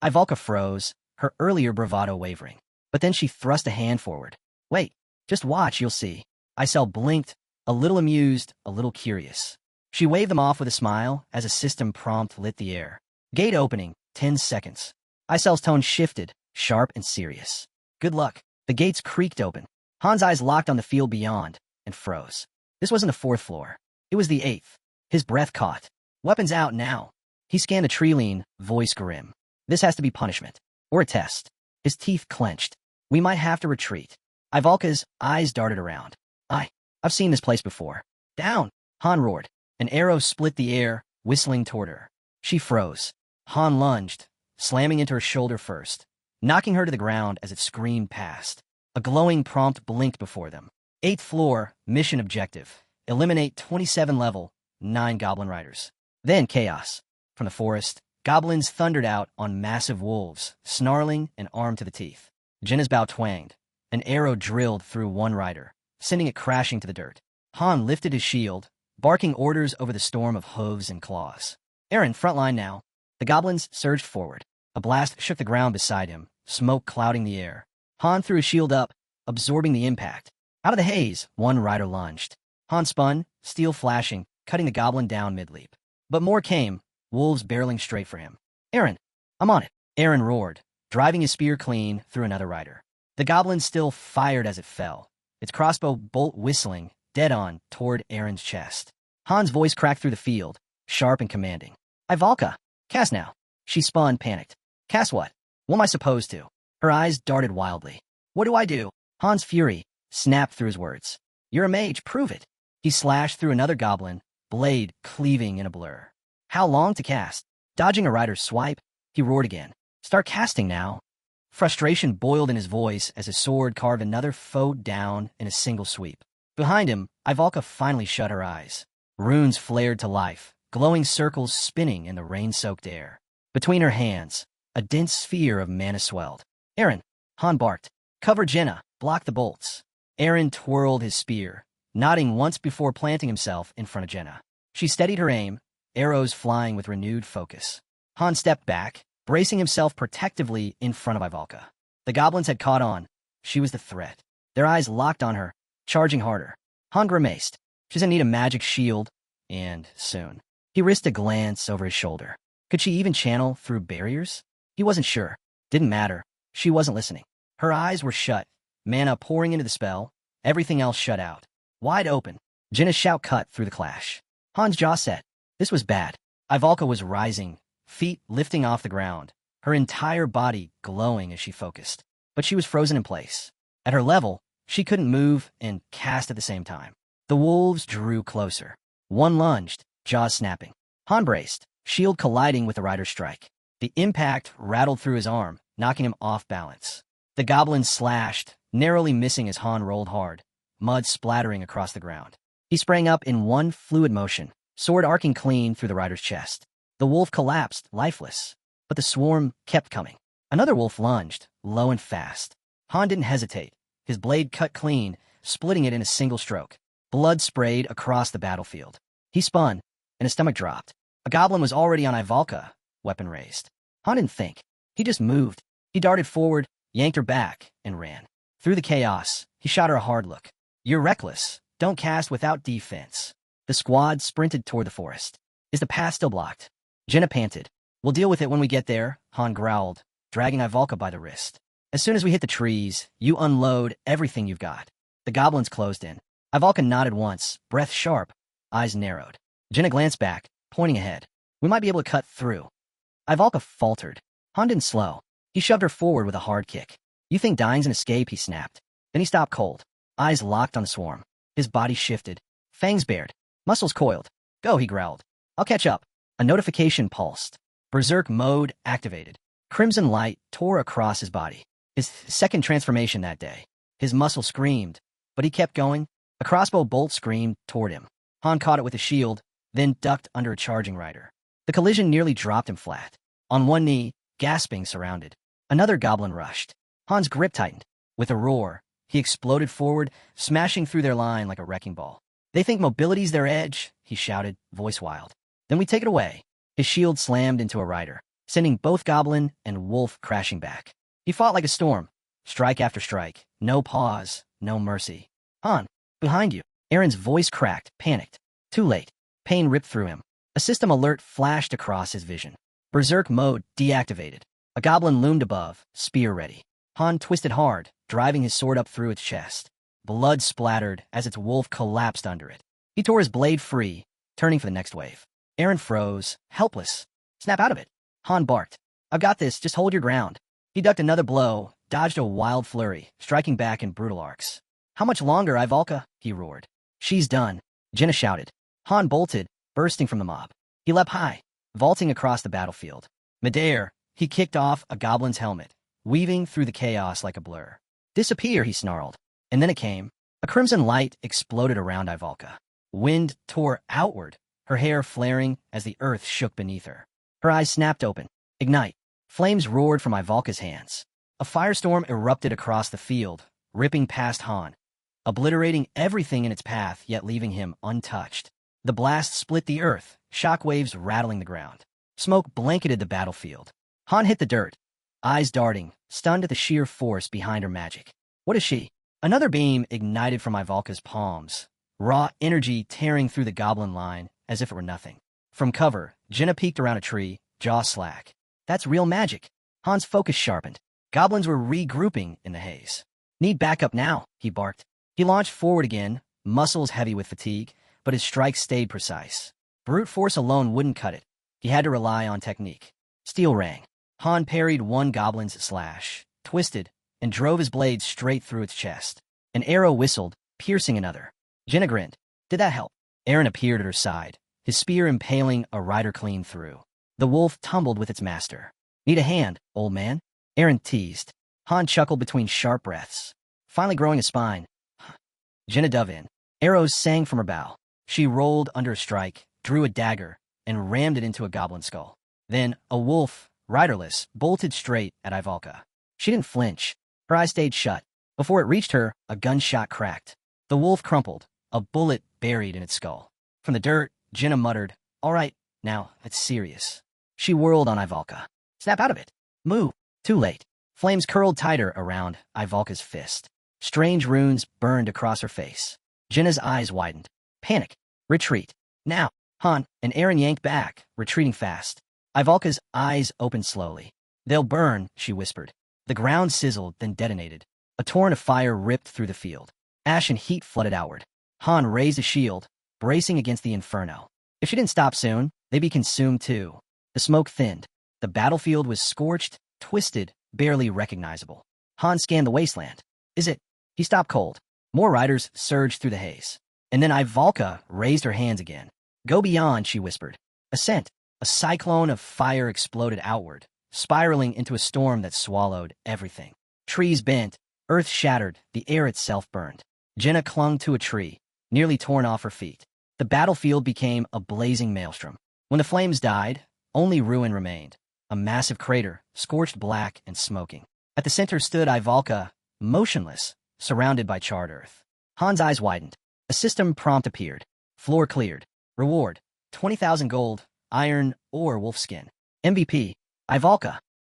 Ivalka froze, her earlier bravado wavering. But then she thrust a hand forward. Wait, just watch, you'll see. Isel blinked, a little amused, a little curious. She waved them off with a smile as a system prompt lit the air. Gate opening, 10 seconds. Isel's tone shifted, sharp and serious. Good luck. The gates creaked open. Han's eyes locked on the field beyond, and froze. This wasn't the 4th floor. It was the 8th. His breath caught. Weapons out now. He scanned the tree lean, voice grim. This has to be punishment. Or a test. His teeth clenched. We might have to retreat. Ivalka's eyes darted around. I've seen this place before. Down! Han roared. An arrow split the air, whistling toward her. She froze. Han lunged, slamming into her shoulder first, knocking her to the ground as it screamed past. A glowing prompt blinked before them. 8th floor, mission objective. Eliminate 27 level, 9 goblin riders. Then chaos. From the forest, goblins thundered out on massive wolves, snarling and armed to the teeth. Jenna's bow twanged. An arrow drilled through one rider, sending it crashing to the dirt. Han lifted his shield, barking orders over the storm of hooves and claws. Aaron, frontline now. The goblins surged forward. A blast shook the ground beside him, smoke clouding the air. Han threw his shield up, absorbing the impact. Out of the haze, one rider lunged. Han spun, steel flashing, cutting the goblin down mid-leap. But more came, wolves barreling straight for him. Aaron, I'm on it. Aaron roared, driving his spear clean through another rider. The goblin still fired as it fell, its crossbow bolt whistling, dead on, toward Aaron's chest. Han's voice cracked through the field, sharp and commanding. Ivalka, cast now. She spun, panicked. Cast what? What am I supposed to? Her eyes darted wildly. What do I do? Han's fury snapped through his words. You're a mage, prove it. He slashed through another goblin, blade cleaving in a blur. How long to cast? Dodging a rider's swipe, he roared again. Start casting now. Frustration boiled in his voice as his sword carved another foe down in a single sweep. Behind him, Ivalka finally shut her eyes. Runes flared to life, glowing circles spinning in the rain-soaked air. Between her hands, a dense sphere of mana swelled. Aaron, Han barked. Cover Jenna, block the bolts. Aaron twirled his spear, nodding once before planting himself in front of Jenna. She steadied her aim, arrows flying with renewed focus. Han stepped back, bracing himself protectively in front of Ivalka. The goblins had caught on. She was the threat. Their eyes locked on her, charging harder. Han grimaced. She doesn't need a magic shield, and soon. He risked a glance over his shoulder. Could she even channel through barriers? He wasn't sure. Didn't matter. She wasn't listening. Her eyes were shut, mana pouring into the spell, everything else shut out. Wide open. Jenna's shout cut through the clash. Han's jaw set. This was bad. Ivalka was rising, feet lifting off the ground, her entire body glowing as she focused. But she was frozen in place. At her level, she couldn't move and cast at the same time. The wolves drew closer. One lunged, jaws snapping. Han braced, shield colliding with the rider's strike. The impact rattled through his arm, knocking him off balance. The goblin slashed, narrowly missing as Han rolled hard, mud splattering across the ground. He sprang up in one fluid motion, sword arcing clean through the rider's chest. The wolf collapsed, lifeless. But the swarm kept coming. Another wolf lunged, low and fast. Han didn't hesitate. His blade cut clean, splitting it in a single stroke. Blood sprayed across the battlefield. He spun, and his stomach dropped. A goblin was already on Ivalka, weapon raised. Han didn't think. He just moved. He darted forward, yanked her back, and ran. Through the chaos, he shot her a hard look. You're reckless. Don't cast without defense. The squad sprinted toward the forest. Is the path still blocked? Jenna panted. We'll deal with it when we get there, Han growled, dragging Ivalka by the wrist. As soon as we hit the trees, you unload everything you've got. The goblins closed in. Ivalka nodded once, breath sharp, eyes narrowed. Jenna glanced back, pointing ahead. We might be able to cut through. Ivalka faltered. Han didn't slow. He shoved her forward with a hard kick. You think dying's an escape, he snapped. Then he stopped cold. Eyes locked on the swarm. His body shifted. Fangs bared. Muscles coiled. Go, he growled. I'll catch up. A notification pulsed. Berserk mode activated. Crimson light tore across his body. His second transformation that day. His muscle screamed, but he kept going. A crossbow bolt screamed toward him. Han caught it with a shield, then ducked under a charging rider. The collision nearly dropped him flat. On one knee, gasping, surrounded. Another goblin rushed. Han's grip tightened. With a roar, he exploded forward, smashing through their line like a wrecking ball. They think mobility's their edge, he shouted, voice wild. Then we take it away. His shield slammed into a rider, sending both goblin and wolf crashing back. He fought like a storm, strike after strike, no pause, no mercy. Han, behind you. Aaron's voice cracked, panicked. Too late. Pain ripped through him. A system alert flashed across his vision. Berserk mode deactivated. A goblin loomed above, spear ready. Han twisted hard, driving his sword up through its chest. Blood splattered as its wolf collapsed under it. He tore his blade free, turning for the next wave. Aaron froze, helpless. Snap out of it. Han barked. I've got this, just hold your ground. He ducked another blow, dodged a wild flurry, striking back in brutal arcs. How much longer, Ivalka? He roared. She's done. Jenna shouted. Han bolted, bursting from the mob. He leapt high, vaulting across the battlefield. Midair, he kicked off a goblin's helmet, weaving through the chaos like a blur. Disappear, he snarled. And then it came. A crimson light exploded around Ivalka. Wind tore outward, her hair flaring as the earth shook beneath her. Her eyes snapped open. Ignite. Flames roared from Ivalka's hands. A firestorm erupted across the field, ripping past Han, obliterating everything in its path, yet leaving him untouched. The blast split the earth, shockwaves rattling the ground. Smoke blanketed the battlefield. Han hit the dirt, eyes darting, stunned at the sheer force behind her magic. What is she? Another beam ignited from Ivalka's palms, raw energy tearing through the goblin line as if it were nothing. From cover, Jenna peeked around a tree, jaw slack. That's real magic. Han's focus sharpened. Goblins were regrouping in the haze. Need backup now, he barked. He launched forward again, muscles heavy with fatigue, but his strikes stayed precise. Brute force alone wouldn't cut it. He had to rely on technique. Steel rang. Han parried one goblin's slash, twisted, and drove his blade straight through its chest. An arrow whistled, piercing another. Jenna grinned. Did that help? Aaron appeared at her side, his spear impaling a rider clean through. The wolf tumbled with its master. Need a hand, old man? Aaron teased. Han chuckled between sharp breaths, finally growing a spine. Jenna dove in. Arrows sang from her bow. She rolled under a strike, drew a dagger, and rammed it into a goblin skull. Then, a wolf, riderless, bolted straight at Ivalka. She didn't flinch. Her eyes stayed shut. Before it reached her, a gunshot cracked. The wolf crumpled, a bullet buried in its skull. From the dirt, Jenna muttered, All right, now, it's serious. She whirled on Ivalka. Snap out of it. Move. Too late. Flames curled tighter around Ivalka's fist. Strange runes burned across her face. Jenna's eyes widened. Panic. Retreat. Now. Han and Aaron yanked back, retreating fast. Ivalka's eyes opened slowly. They'll burn, she whispered. The ground sizzled, then detonated. A torrent of fire ripped through the field. Ash and heat flooded outward. Han raised a shield, bracing against the inferno. If she didn't stop soon, they'd be consumed too. The smoke thinned. The battlefield was scorched, twisted, barely recognizable. Han scanned the wasteland. Is it? He stopped cold. More riders surged through the haze. And then Ivalka raised her hands again. Go beyond, she whispered. Ascent. A cyclone of fire exploded outward, spiraling into a storm that swallowed everything. Trees bent, earth shattered, the air itself burned. Jenna clung to a tree, nearly torn off her feet. The battlefield became a blazing maelstrom. When the flames died, Only ruin remained. A massive crater, scorched black and smoking. At the center stood Ivalka, motionless, surrounded by charred earth. Han's eyes widened. A system prompt appeared. Floor cleared. Reward, 20,000 gold, iron, or wolfskin. MVP, Ivalka.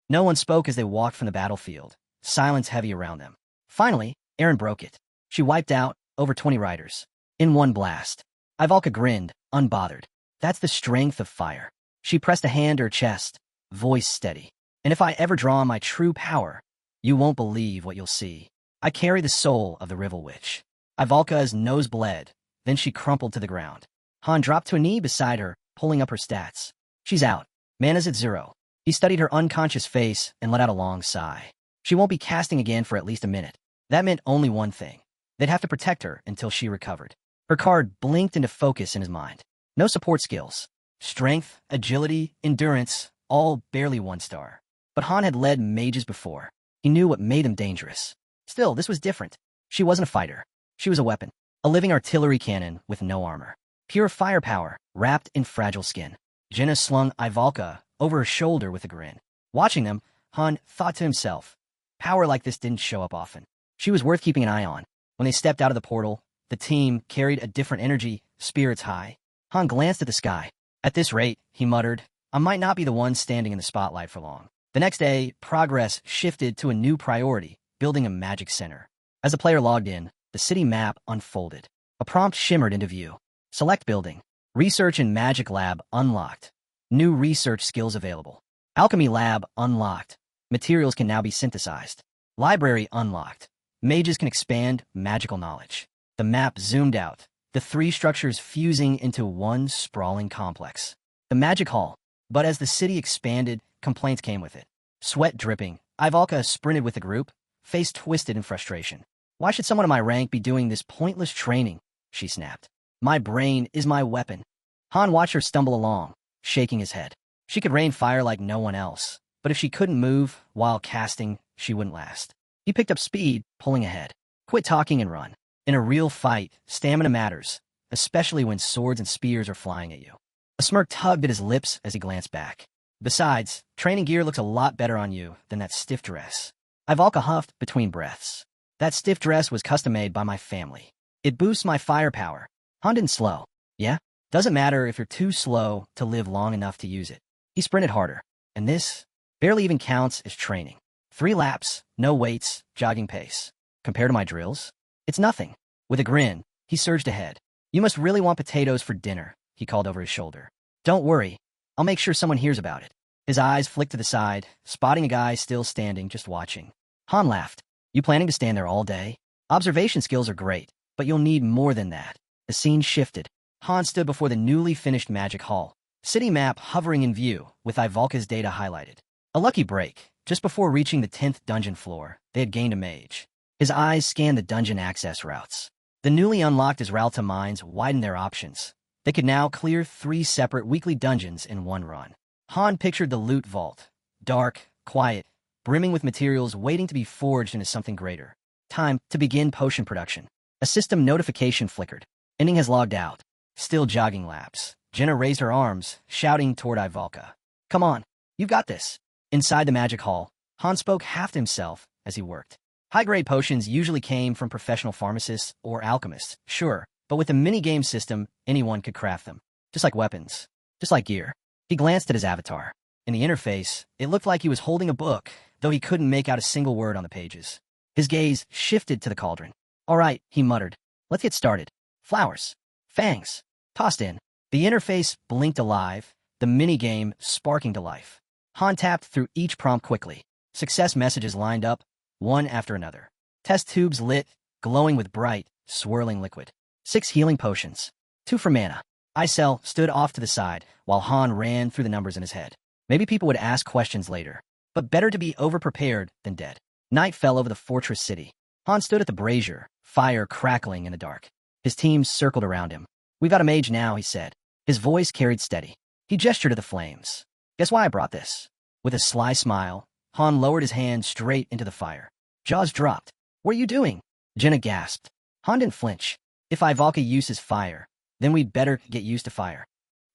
No one spoke as they walked from the battlefield, silence heavy around them. Finally, Aaron broke it. She wiped out over 20 riders. In one blast. Ivalka grinned, unbothered. That's the strength of fire. She pressed a hand to her chest, voice steady. And if I ever draw on my true power, you won't believe what you'll see. I carry the soul of the Rivel Witch. Ivalka's nose bled, then she crumpled to the ground. Han dropped to a knee beside her, pulling up her stats. She's out. Mana's at 0. He studied her unconscious face and let out a long sigh. She won't be casting again for at least a minute. That meant only one thing. They'd have to protect her until she recovered. Her card blinked into focus in his mind. No support skills. Strength, agility, endurance, all barely 1 star. But Han had led mages before. He knew what made them dangerous. Still, this was different. She wasn't a fighter. She was a weapon. A living artillery cannon with no armor. Pure firepower, wrapped in fragile skin. Jenna slung Ivalka over her shoulder with a grin. Watching them, Han thought to himself, power like this didn't show up often. She was worth keeping an eye on. When they stepped out of the portal, the team carried a different energy, spirits high. Han glanced at the sky. At this rate, he muttered, I might not be the one standing in the spotlight for long. The next day, progress shifted to a new priority, building a magic center. As the player logged in, the city map unfolded. A prompt shimmered into view. Select building. Research and Magic Lab unlocked. New research skills available. Alchemy Lab unlocked. Materials can now be synthesized. Library unlocked. Mages can expand magical knowledge. The map zoomed out, the 3 structures fusing into one sprawling complex. The Magic Hall. But as the city expanded, complaints came with it. Sweat dripping, Ivalka sprinted with the group, face twisted in frustration. Why should someone of my rank be doing this pointless training? She snapped. My brain is my weapon. Han watched her stumble along, shaking his head. She could rain fire like no one else, but if she couldn't move while casting, she wouldn't last. He picked up speed, pulling ahead. Quit talking and run. In a real fight, stamina matters, especially when swords and spears are flying at you. A smirk tugged at his lips as he glanced back. Besides, training gear looks a lot better on you than that stiff dress. Ivalka huffed between breaths. That stiff dress was custom-made by my family. It boosts my firepower. Han didn't slow. Yeah? Doesn't matter if you're too slow to live long enough to use it. He sprinted harder. And this barely even counts as training. 3 laps, no weights, jogging pace. Compared to my drills, it's nothing. With a grin, he surged ahead. You must really want potatoes for dinner, he called over his shoulder. Don't worry. I'll make sure someone hears about it. His eyes flicked to the side, spotting a guy still standing, just watching. Han laughed. You planning to stand there all day? Observation skills are great, but you'll need more than that. The scene shifted. Han stood before the newly finished Magic Hall. City map hovering in view, with Ivalka's data highlighted. A lucky break. Just before reaching the 10th dungeon floor, they had gained a mage. His eyes scanned the dungeon access routes. The newly unlocked Isralta mines widened their options. They could now clear 3 separate weekly dungeons in one run. Han pictured the loot vault. Dark, quiet, brimming with materials waiting to be forged into something greater. Time to begin potion production. A system notification flickered. Ending has logged out. Still jogging laps. Jenna raised her arms, shouting toward Ivalka. Come on, you've got this. Inside the Magic Hall, Han spoke half to himself as he worked. High-grade potions usually came from professional pharmacists or alchemists, sure, but with the mini-game system, anyone could craft them. Just like weapons. Just like gear. He glanced at his avatar. In the interface, it looked like he was holding a book, though he couldn't make out a single word on the pages. His gaze shifted to the cauldron. All right, he muttered. Let's get started. Flowers. Fangs. Tossed in. The interface blinked alive, the mini-game sparking to life. Han tapped through each prompt quickly. Success messages lined up, one after another. Test tubes lit, glowing with bright, swirling liquid. 6 healing potions. 2 for mana. Isel stood off to the side, while Han ran through the numbers in his head. Maybe people would ask questions later, but better to be over-prepared than dead. Night fell over the fortress city. Han stood at the brazier, fire crackling in the dark. His team circled around him. We've got a mage now, he said. His voice carried steady. He gestured at the flames. Guess why I brought this? With a sly smile, Han lowered his hand straight into the fire. Jaws dropped. What are you doing? Jenna gasped. Han didn't flinch. If Ivalka uses fire, then we'd better get used to fire.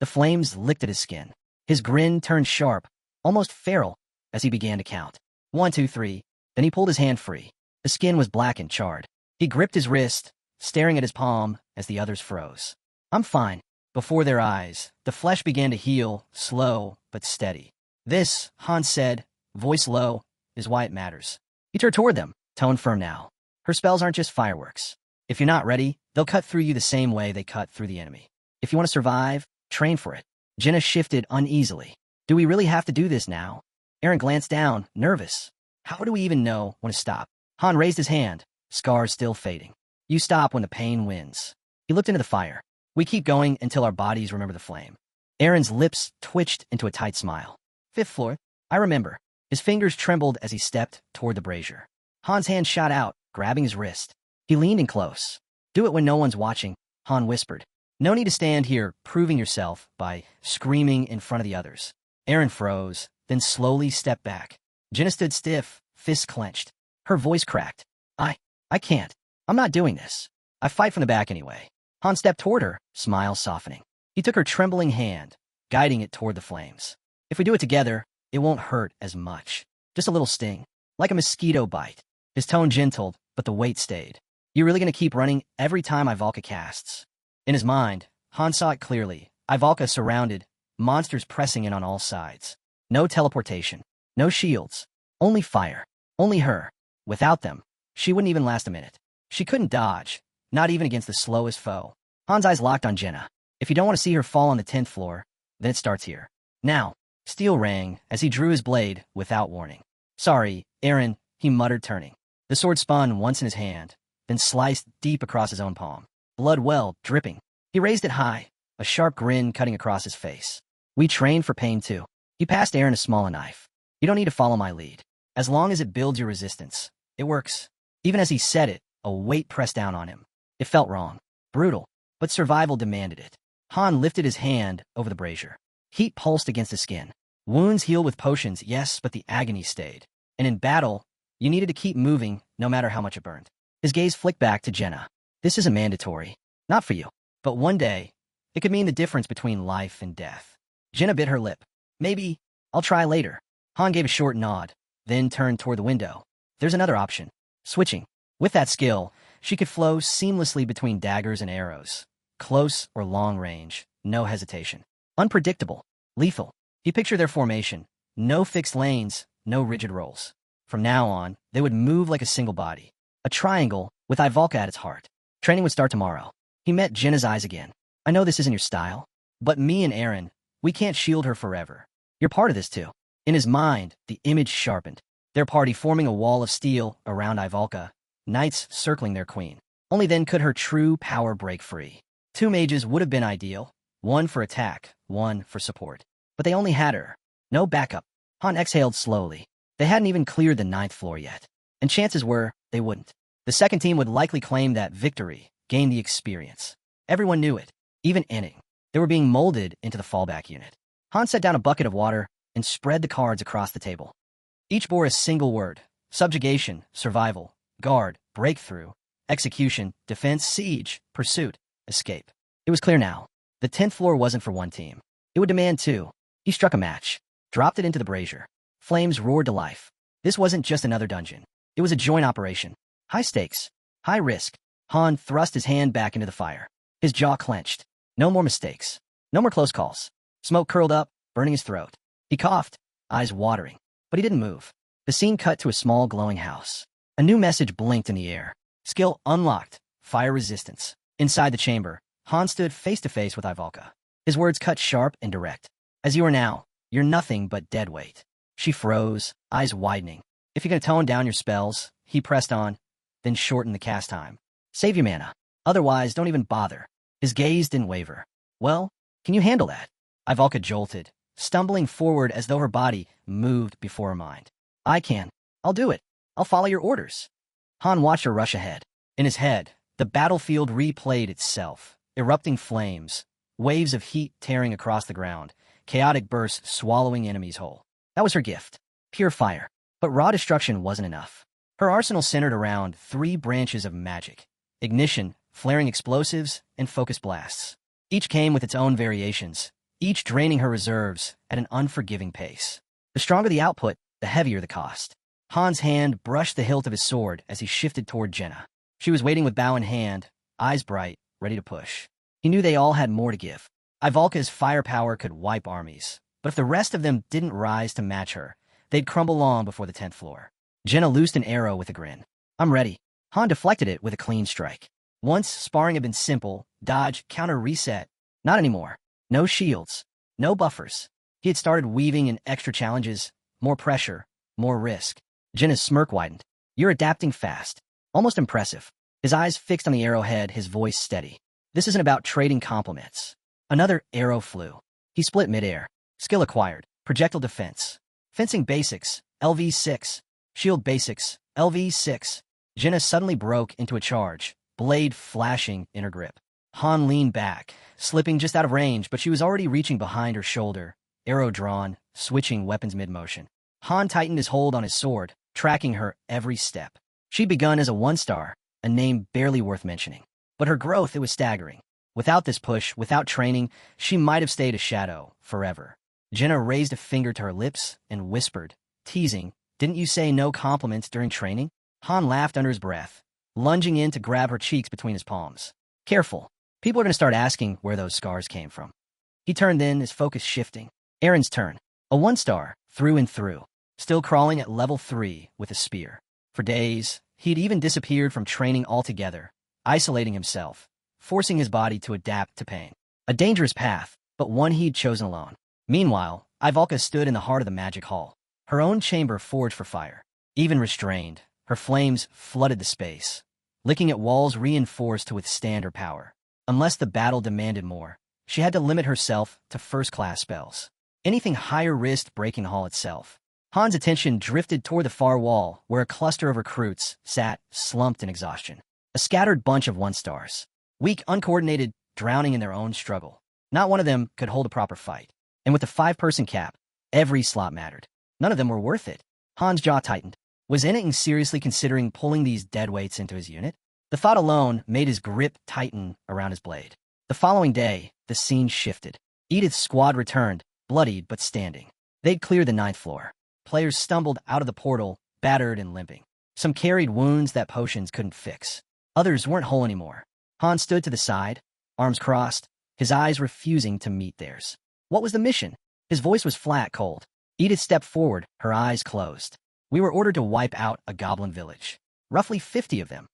The flames licked at his skin. His grin turned sharp, almost feral, as he began to count. 1, 2, 3. Then he pulled his hand free. The skin was black and charred. He gripped his wrist, staring at his palm as the others froze. I'm fine. Before their eyes, the flesh began to heal, slow but steady. This, Hans said, voice low, is why it matters. He turned toward them, tone firm now. Her spells aren't just fireworks. If you're not ready, they'll cut through you the same way they cut through the enemy. If you want to survive, train for it. Jenna shifted uneasily. Do we really have to do this now? Aaron glanced down, nervous. How do we even know when to stop? Han raised his hand, scars still fading. You stop when the pain wins. He looked into the fire. We keep going until our bodies remember the flame. Aaron's lips twitched into a tight smile. 5th floor. I remember. His fingers trembled as he stepped toward the brazier. Han's hand shot out, grabbing his wrist. He leaned in close. Do it when no one's watching, Han whispered. No need to stand here proving yourself by screaming in front of the others. Aaron froze, then slowly stepped back. Jenna stood stiff, fists clenched. Her voice cracked. I can't. I'm not doing this. I fight from the back anyway. Han stepped toward her, smile softening. He took her trembling hand, guiding it toward the flames. If we do it together, it won't hurt as much. Just a little sting, like a mosquito bite. His tone gentled, but the weight stayed. You really gonna keep running every time Ivalka casts? In his mind, Han saw it clearly. Ivalka surrounded, monsters pressing in on all sides. No teleportation, no shields, only fire, only her. Without them, she wouldn't even last a minute. She couldn't dodge, not even against the slowest foe. Han's eyes locked on Jenna. If you don't want to see her fall on the 10th floor, then it starts here. Now, steel rang as he drew his blade without warning. Sorry, Aaron, he muttered, turning. The sword spun once in his hand, then sliced deep across his own palm. Blood welled, dripping. He raised it high, a sharp grin cutting across his face. We train for pain too. He passed Aaron a smaller knife. You don't need to follow my lead. As long as it builds your resistance, it works. Even as he said it, a weight pressed down on him. It felt wrong, brutal, but survival demanded it. Han lifted his hand over the brazier. Heat pulsed against his skin. Wounds heal with potions, yes, but the agony stayed. And in battle, you needed to keep moving, no matter how much it burned. His gaze flicked back to Jenna. This isn't mandatory. Not for you. But one day, it could mean the difference between life and death. Jenna bit her lip. Maybe, I'll try later. Han gave a short nod, then turned toward the window. There's another option. Switching. With that skill, she could flow seamlessly between daggers and arrows. Close or long range, no hesitation. Unpredictable, lethal. He pictured their formation. No fixed lanes, no rigid roles. From now on, they would move like a single body. A triangle with Ivalka at its heart. Training would start tomorrow. He met Jenna's eyes again. I know this isn't your style, but me and Aaron, we can't shield her forever. You're part of this too. In his mind, the image sharpened. Their party forming a wall of steel around Ivalka, knights circling their queen. Only then could her true power break free. 2 mages would have been ideal, one for attack, one for support. But they only had her. No backup. Han exhaled slowly. They hadn't even cleared the 9th floor yet. And chances were, they wouldn't. The second team would likely claim that victory, gain the experience. Everyone knew it, even Enning. They were being molded into the fallback unit. Han set down a bucket of water and spread the cards across the table. Each bore a single word: subjugation, survival, guard, breakthrough, execution, defense, siege, pursuit, escape. It was clear now. The 10th floor wasn't for one team. It would demand 2. He struck a match, dropped it into the brazier. Flames roared to life. This wasn't just another dungeon. It was a joint operation. High stakes, high risk. Han thrust his hand back into the fire. His jaw clenched. No more mistakes. No more close calls. Smoke curled up, burning his throat. He coughed, eyes watering, but he didn't move. The scene cut to a small glowing house. A new message blinked in the air. Skill unlocked. Fire resistance. Inside the chamber, Han stood face to face with Ivalka. His words cut sharp and direct. As you are now, you're nothing but dead weight. She froze, eyes widening. If you're going to tone down your spells, he pressed on, then shortened the cast time. Save your mana. Otherwise, don't even bother. His gaze didn't waver. Well, can you handle that? Ivalka jolted, stumbling forward as though her body moved before her mind. I can. I'll do it. I'll follow your orders. Han watched her rush ahead. In his head, the battlefield replayed itself. Erupting flames, waves of heat tearing across the ground, chaotic bursts swallowing enemies whole. That was her gift. Pure fire. But raw destruction wasn't enough. Her arsenal centered around 3 branches of magic: ignition, flaring explosives, and focus blasts. Each came with its own variations, each draining her reserves at an unforgiving pace. The stronger the output, the heavier the cost. Han's hand brushed the hilt of his sword as he shifted toward Jenna. She was waiting with bow in hand, eyes bright, ready to push. He knew they all had more to give. Ivalka's firepower could wipe armies, but if the rest of them didn't rise to match her, they'd crumble long before the 10th floor. Jenna loosed an arrow with a grin. I'm ready. Han deflected it with a clean strike. Once, sparring had been simple, dodge, counter, reset. Not anymore. No shields. No buffers. He had started weaving in extra challenges, more pressure, more risk. Jenna's smirk widened. You're adapting fast. Almost impressive. His eyes fixed on the arrowhead, his voice steady. This isn't about trading compliments. Another arrow flew. He split midair. Skill acquired. Projectile defense. Fencing basics, LV6. Shield basics, LV6. Jenna suddenly broke into a charge, blade flashing in her grip. Han leaned back, slipping just out of range, but she was already reaching behind her shoulder, arrow drawn, switching weapons mid-motion. Han tightened his hold on his sword, tracking her every step. She'd begun as a 1-star, a name barely worth mentioning. But her growth, it was staggering. Without this push, without training, she might have stayed a shadow forever. Jenna raised a finger to her lips and whispered, teasing, "Didn't you say no compliments during training?" Han laughed under his breath, lunging in to grab her cheeks between his palms. Careful. People are going to start asking where those scars came from. He turned then, his focus shifting. Aaron's turn. A 1-star, through and through. Still crawling at level 3 with a spear. For days, he'd even disappeared from training altogether, isolating himself, forcing his body to adapt to pain. A dangerous path, but one he'd chosen alone. Meanwhile, Ivalka stood in the heart of the magic hall. Her own chamber forged for fire. Even restrained, her flames flooded the space, licking at walls reinforced to withstand her power. Unless the battle demanded more, she had to limit herself to first-class spells. Anything higher risked breaking the hall itself. Han's attention drifted toward the far wall, where a cluster of recruits sat, slumped in exhaustion. A scattered bunch of 1-stars. Weak, uncoordinated, drowning in their own struggle. Not one of them could hold a proper fight. And with the 5-person cap, every slot mattered. None of them were worth it. Han's jaw tightened. Was anything seriously considering pulling these deadweights into his unit? The thought alone made his grip tighten around his blade. The following day, the scene shifted. Edith's squad returned, bloodied but standing. They'd cleared the 9th floor. Players stumbled out of the portal, battered and limping. Some carried wounds that potions couldn't fix. Others weren't whole anymore. Han stood to the side, arms crossed, his eyes refusing to meet theirs. What was the mission? His voice was flat, cold. Edith stepped forward, her eyes closed. We were ordered to wipe out a goblin village. Roughly 50 of them.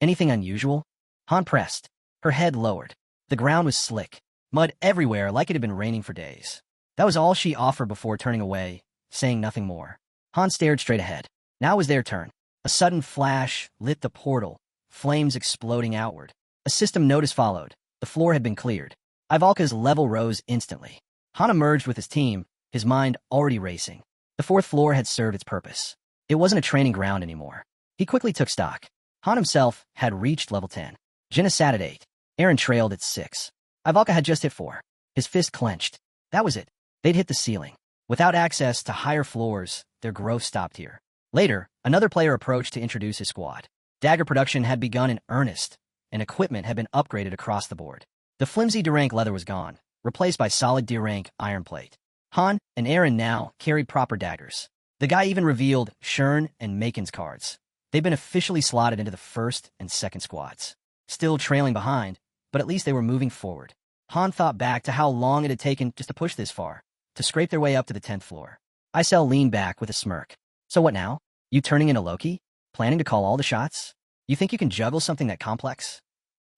Anything unusual? Han pressed. Her head lowered. The ground was slick. Mud everywhere like it had been raining for days. That was all she offered before turning away, saying nothing more. Han stared straight ahead. Now was their turn. A sudden flash lit the portal, flames exploding outward. A system notice followed. The floor had been cleared. Ivalka's level rose instantly. Han emerged with his team, his mind already racing. The 4th floor had served its purpose. It wasn't a training ground anymore. He quickly took stock. Han himself had reached level 10. Jenna sat at 8. Aaron trailed at 6. Ivalka had just hit 4. His fist clenched. That was it. They'd hit the ceiling. Without access to higher floors, their growth stopped here. Later, another player approached to introduce his squad. Dagger production had begun in earnest, and equipment had been upgraded across the board. The flimsy D-rank leather was gone, replaced by solid D-rank iron plate. Han and Aaron now carried proper daggers. The guy even revealed Shern and Makin's cards. They'd been officially slotted into the 1st and 2nd squads. Still trailing behind, but at least they were moving forward. Han thought back to how long it had taken just to push this far, to scrape their way up to the 10th floor. Isel leaned back with a smirk. So what now? You turning into Loki? Planning to call all the shots? You think you can juggle something that complex?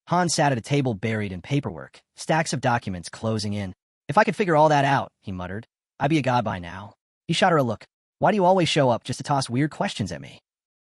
Han sat at a table buried in paperwork, stacks of documents closing in. If I could figure all that out, he muttered, I'd be a god by now. He shot her a look. Why do you always show up just to toss weird questions at me?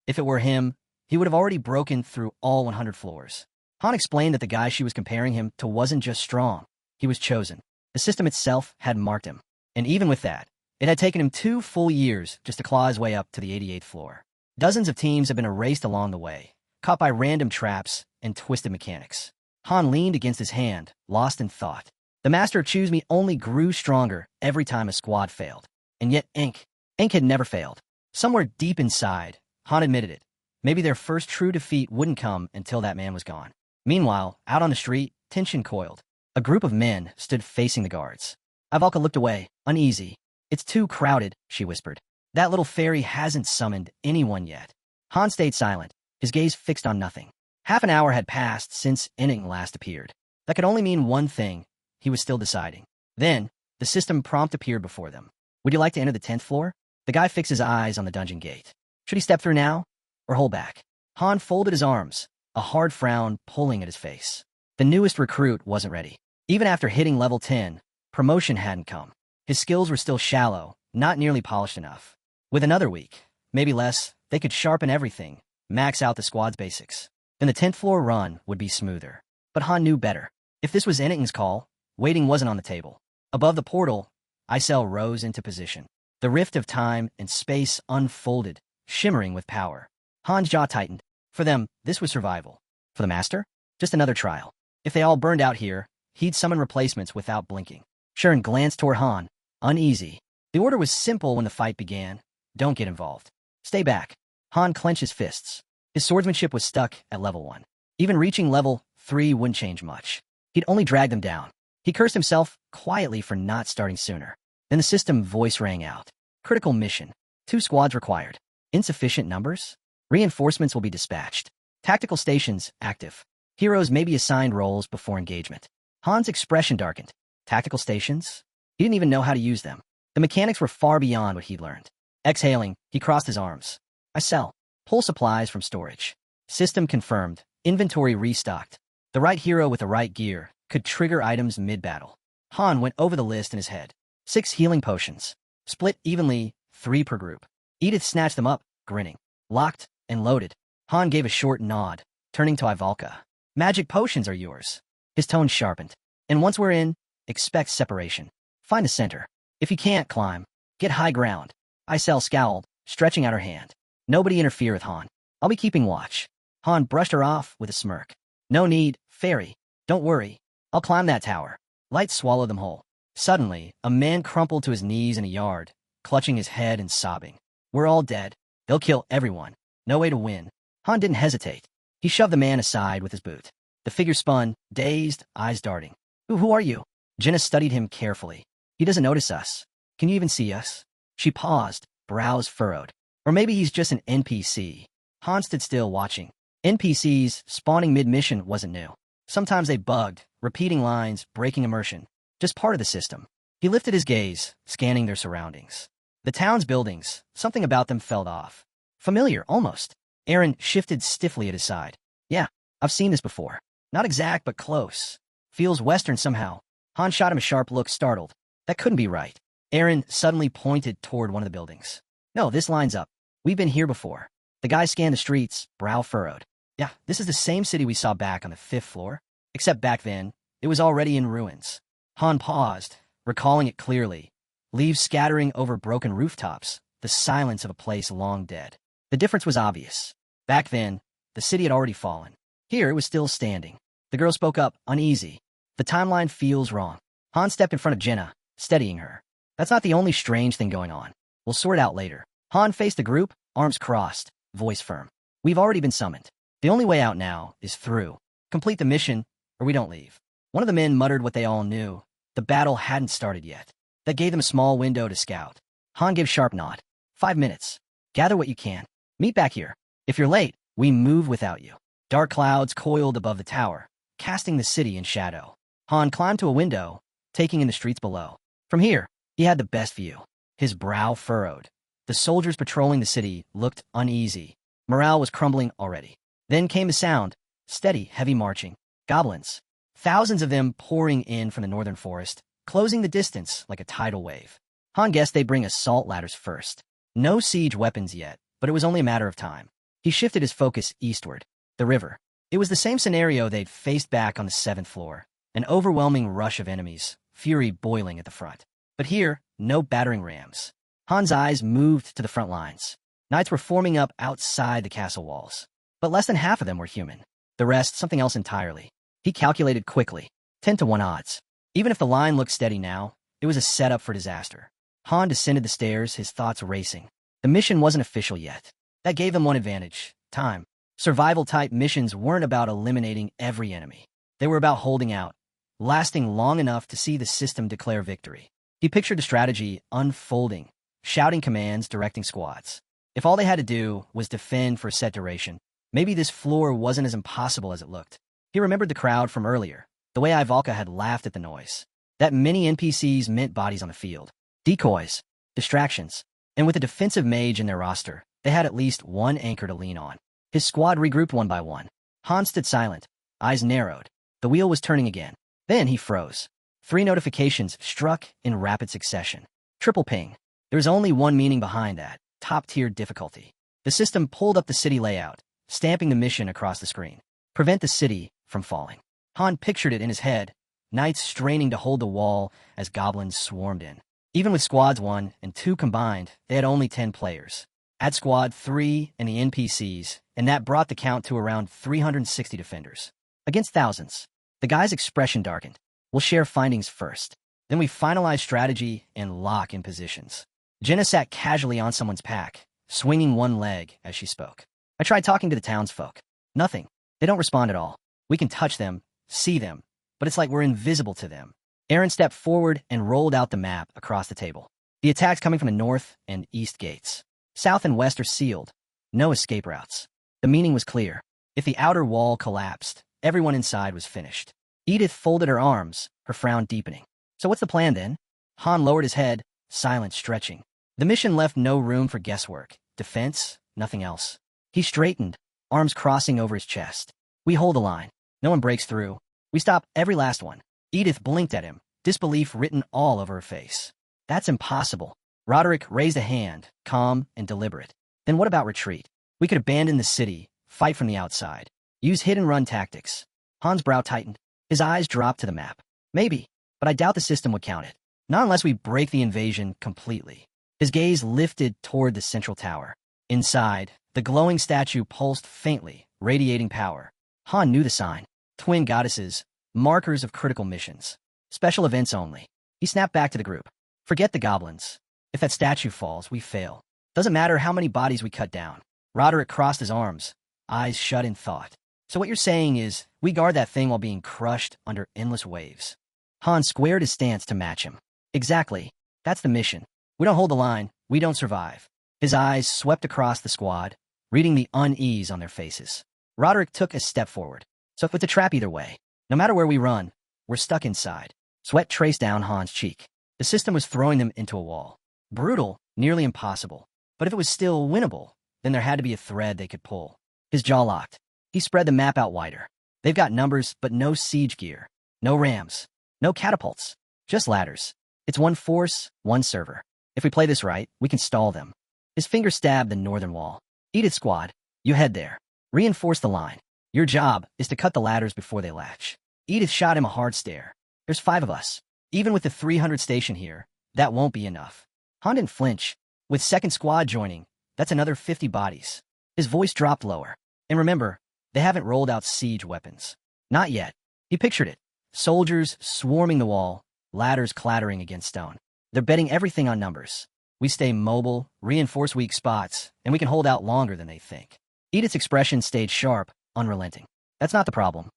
If it were him, he would have already broken through all 100 floors. Han explained that the guy she was comparing him to wasn't just strong. He was chosen. The system itself had marked him. And even with that, it had taken him 2 full years just to claw his way up to the 88th floor. Dozens of teams had been erased along the way, caught by random traps and twisted mechanics. Han leaned against his hand, lost in thought. The Master of Choose Me only grew stronger every time a squad failed. And yet Ink had never failed. Somewhere deep inside, Han admitted it. Maybe their first true defeat wouldn't come until that man was gone. Meanwhile, out on the street, tension coiled. A group of men stood facing the guards. Ivalka looked away, uneasy. It's too crowded, she whispered. That little fairy hasn't summoned anyone yet. Han stayed silent, his gaze fixed on nothing. Half an hour had passed since Inning last appeared. That could only mean one thing. He was still deciding. Then, the system prompt appeared before them. Would you like to enter the 10th floor? The guy fixed his eyes on the dungeon gate. Should he step through now, or hold back? Han folded his arms, a hard frown pulling at his face. The newest recruit wasn't ready. Even after hitting level 10, promotion hadn't come. His skills were still shallow, not nearly polished enough. With another week, maybe less, they could sharpen everything, max out the squad's basics. Then the 10th floor run would be smoother. But Han knew better. If this was Ennington's call, waiting wasn't on the table. Above the portal, Isel rose into position. The rift of time and space unfolded, shimmering with power. Han's jaw tightened. For them, this was survival. For the Master? Just another trial. If they all burned out here, he'd summon replacements without blinking. Sharon glanced toward Han, uneasy. The order was simple when the fight began. Don't get involved. Stay back. Han clenched his fists. His swordsmanship was stuck at level 1. Even reaching level 3 wouldn't change much. He'd only drag them down. He cursed himself quietly for not starting sooner. Then the system voice rang out. Critical mission. 2 squads required. Insufficient numbers? Reinforcements will be dispatched. Tactical stations active. Heroes may be assigned roles before engagement. Han's expression darkened. Tactical stations? He didn't even know how to use them. The mechanics were far beyond what he'd learned. Exhaling, he crossed his arms. I sell. Pull supplies from storage. System confirmed. Inventory restocked. The right hero with the right gear could trigger items mid-battle. Han went over the list in his head. 6 healing potions. Split evenly, 3 per group. Edith snatched them up, grinning. Locked and loaded. Han gave a short nod, turning to Ivalka. Magic potions are yours. His tone sharpened. And once we're in, expect separation. Find the center. If you can't climb, get high ground. Isel scowled, stretching out her hand. Nobody interfere with Han. I'll be keeping watch. Han brushed her off with a smirk. No need, fairy. Don't worry. I'll climb that tower. Light swallowed them whole. Suddenly, a man crumpled to his knees in a yard, clutching his head and sobbing. We're all dead. They'll kill everyone. No way to win. Han didn't hesitate. He shoved the man aside with his boot. The figure spun, dazed, eyes darting. Who are you? Jenna studied him carefully. He doesn't notice us. Can you even see us? She paused, brows furrowed. Or maybe he's just an NPC. Han stood still watching. NPCs spawning mid-mission wasn't new. Sometimes they bugged, repeating lines, breaking immersion. Just part of the system. He lifted his gaze, scanning their surroundings. The town's buildings, something about them felt off. Familiar, almost. Aaron shifted stiffly at his side. Yeah, I've seen this before. Not exact, but close. Feels Western somehow. Han shot him a sharp look, startled. That couldn't be right. Aaron suddenly pointed toward one of the buildings. No, this lines up. We've been here before. The guy scanned the streets, brow furrowed. Yeah, this is the same city we saw back on the 5th floor. Except back then, it was already in ruins. Han paused, recalling it clearly. Leaves scattering over broken rooftops, the silence of a place long dead. The difference was obvious. Back then, the city had already fallen. Here, it was still standing. The girl spoke up, uneasy. The timeline feels wrong. Han stepped in front of Jenna, steadying her. That's not the only strange thing going on. We'll sort it out later. Han faced the group, arms crossed, voice firm. We've already been summoned. The only way out now is through. Complete the mission, or we don't leave. One of the men muttered what they all knew. The battle hadn't started yet. That gave them a small window to scout. Han gave sharp nod. 5 minutes. Gather what you can. Meet back here. If you're late, we move without you. Dark clouds coiled above the tower, casting the city in shadow. Han climbed to a window, taking in the streets below. From here, he had the best view. His brow furrowed. The soldiers patrolling the city looked uneasy. Morale was crumbling already. Then came the sound. Steady, heavy marching. Goblins. Thousands of them pouring in from the northern forest, closing the distance like a tidal wave. Han guessed they'd bring assault ladders first. No siege weapons yet, but it was only a matter of time. He shifted his focus eastward. The river. It was the same scenario they'd faced back on the 7th floor. An overwhelming rush of enemies, fury boiling at the front. But here, no battering rams. Han's eyes moved to the front lines. Knights were forming up outside the castle walls. But less than half of them were human. The rest, something else entirely. He calculated quickly. 10-1 odds. Even if the line looked steady now, it was a setup for disaster. Han descended the stairs, his thoughts racing. The mission wasn't official yet. That gave them one advantage. Time. Survival-type missions weren't about eliminating every enemy. They were about holding out, lasting long enough to see the system declare victory. He pictured the strategy unfolding, shouting commands, directing squads. If all they had to do was defend for a set duration, maybe this floor wasn't as impossible as it looked. He remembered the crowd from earlier, the way Ivalka had laughed at the noise. That many NPCs meant bodies on the field. Decoys, distractions, and with a defensive mage in their roster, they had at least one anchor to lean on. His squad regrouped one by one. Han stood silent, eyes narrowed. The wheel was turning again. Then he froze. 3 notifications struck in rapid succession. Triple ping. There was only one meaning behind that: top-tier difficulty. The system pulled up the city layout, stamping the mission across the screen. Prevent the city from falling. Han pictured it in his head, knights straining to hold the wall as goblins swarmed in. Even with squads 1 and 2 combined, they had only 10 players. Add squad 3 and the NPCs, and that brought the count to around 360 defenders. Against thousands. The guy's expression darkened. We'll share findings first. Then we finalize strategy and lock in positions. Jenna sat casually on someone's pack, swinging one leg as she spoke. I tried talking to the townsfolk. Nothing. They don't respond at all. We can touch them, see them, but it's like we're invisible to them. Aaron stepped forward and rolled out the map across the table. The attack's coming from the north and east gates. South and west are sealed. No escape routes. The meaning was clear. If the outer wall collapsed, everyone inside was finished. Edith folded her arms, her frown deepening. So what's the plan then? Han lowered his head, silent, stretching. The mission left no room for guesswork. Defense, nothing else. He straightened, arms crossing over his chest. We hold the line. No one breaks through. We stop every last one. Edith blinked at him, disbelief written all over her face. That's impossible. Roderick raised a hand, calm and deliberate. Then what about retreat? We could abandon the city, fight from the outside, use hit-and-run tactics. Han's brow tightened. His eyes dropped to the map. Maybe, but I doubt the system would count it. Not unless we break the invasion completely. His gaze lifted toward the central tower. Inside, the glowing statue pulsed faintly, radiating power. Han knew the sign. Twin goddesses, markers of critical missions. Special events only. He snapped back to the group. Forget the goblins. If that statue falls, we fail. Doesn't matter how many bodies we cut down. Roderick crossed his arms, eyes shut in thought. So what you're saying is, we guard that thing while being crushed under endless waves. Han squared his stance to match him. Exactly. That's the mission. We don't hold the line, we don't survive. His eyes swept across the squad, reading the unease on their faces. Roderick took a step forward. So it's a trap either way. No matter where we run, we're stuck inside. Sweat traced down Han's cheek. The system was throwing them into a wall. Brutal, nearly impossible. But if it was still winnable, then there had to be a thread they could pull. His jaw locked. He spread the map out wider. They've got numbers, but no siege gear. No rams. No catapults. Just ladders. It's one force, one server. If we play this right, we can stall them. His finger stabbed the northern wall. Edith squad, you head there. Reinforce the line. Your job is to cut the ladders before they latch. Edith shot him a hard stare. There's 5 of us. Even with the 300 station here, that won't be enough. Han didn't flinch. With second squad joining, that's another 50 bodies. His voice dropped lower. And remember, they haven't rolled out siege weapons. Not yet. He pictured it. Soldiers swarming the wall, ladders clattering against stone. They're betting everything on numbers. We stay mobile, reinforce weak spots, and we can hold out longer than they think. Edith's expression stayed sharp, unrelenting. That's not the problem.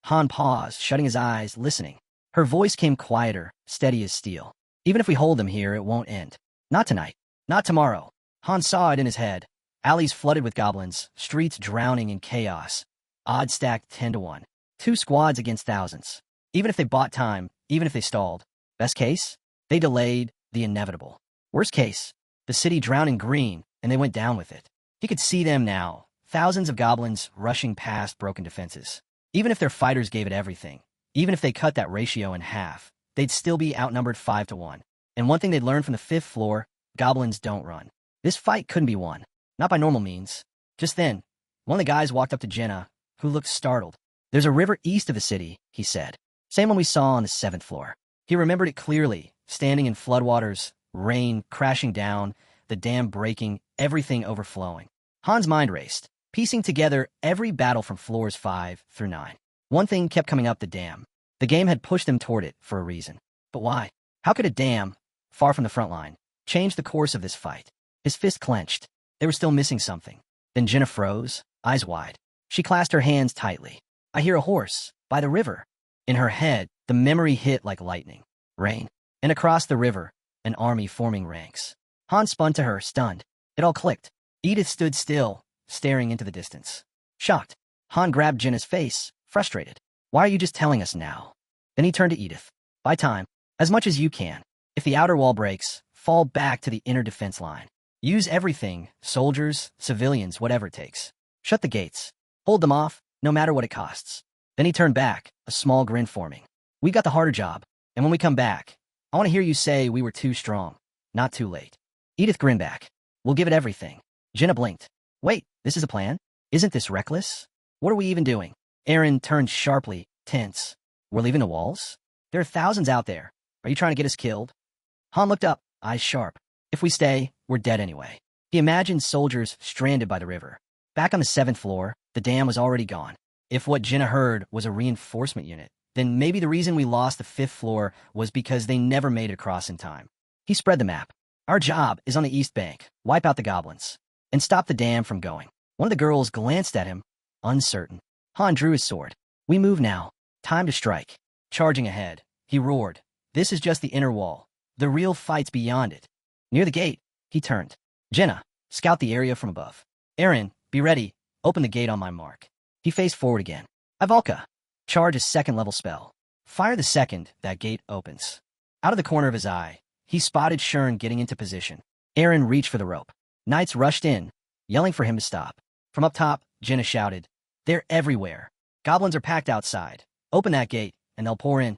Han paused, shutting his eyes, listening. Her voice came quieter, steady as steel. Even if we hold them here, it won't end. Not tonight. Not tomorrow. Han saw it in his head. Alleys flooded with goblins, streets drowning in chaos. Odds stacked 10 to 1. 2 squads against thousands. Even if they bought time, even if they stalled. Best case? They delayed the inevitable. Worst case? The city drowned in green, and they went down with it. He could see them now. Thousands of goblins rushing past broken defenses. Even if their fighters gave it everything, even if they cut that ratio in half, they'd still be outnumbered 5 to 1. And one thing they'd learned from the 5th floor, goblins don't run. This fight couldn't be won. Not by normal means. Just then, one of the guys walked up to Jenna, who looked startled. There's a river east of the city, he said. Same one we saw on the 7th floor. He remembered it clearly, standing in floodwaters, rain crashing down, the dam breaking, everything overflowing. Han's mind raced, piecing together every battle from floors 5 through 9. One thing kept coming up: the dam. The game had pushed them toward it for a reason. But why? How could a dam, far from the front line, change the course of this fight? His fist clenched. They were still missing something. Then Jenna froze, eyes wide. She clasped her hands tightly. I hear a horse, by the river. In her head, the memory hit like lightning. Rain. And across the river, an army forming ranks. Han spun to her, stunned. It all clicked. Edith stood still, staring into the distance. Shocked, Han grabbed Jinna's face, frustrated. Why are you just telling us now? Then he turned to Edith. Buy time. As much as you can. If the outer wall breaks, fall back to the inner defense line. Use everything, soldiers, civilians, whatever it takes. Shut the gates. Hold them off, no matter what it costs. Then he turned back, a small grin forming. We got the harder job, and when we come back, I want to hear you say we were too strong, not too late. Edith grinned back. We'll give it everything. Jinna blinked. Wait, this is a plan? Isn't this reckless? What are we even doing? Aaron turned sharply, tense. We're leaving the walls? There are thousands out there. Are you trying to get us killed? Han looked up, eyes sharp. If we stay, we're dead anyway. He imagined soldiers stranded by the river. Back on the 7th floor, the dam was already gone. If what Jinna heard was a reinforcement unit, then maybe the reason we lost the 5th floor was because they never made it across in time. He spread the map. Our job is on the east bank. Wipe out the goblins. And stop the dam from going. One of the girls glanced at him, uncertain. Han drew his sword. We move now. Time to strike. Charging ahead, he roared. This is just the inner wall. The real fight's beyond it. Near the gate, he turned. Jinna, scout the area from above. Aaron, be ready. Open the gate on my mark. He faced forward again. Ivalka, charge a 2nd level spell. Fire the second that gate opens. Out of the corner of his eye, he spotted Shern getting into position. Aaron reached for the rope. Knights rushed in, yelling for him to stop. From up top, Jinna shouted, They're everywhere. Goblins are packed outside. Open that gate, and they'll pour in.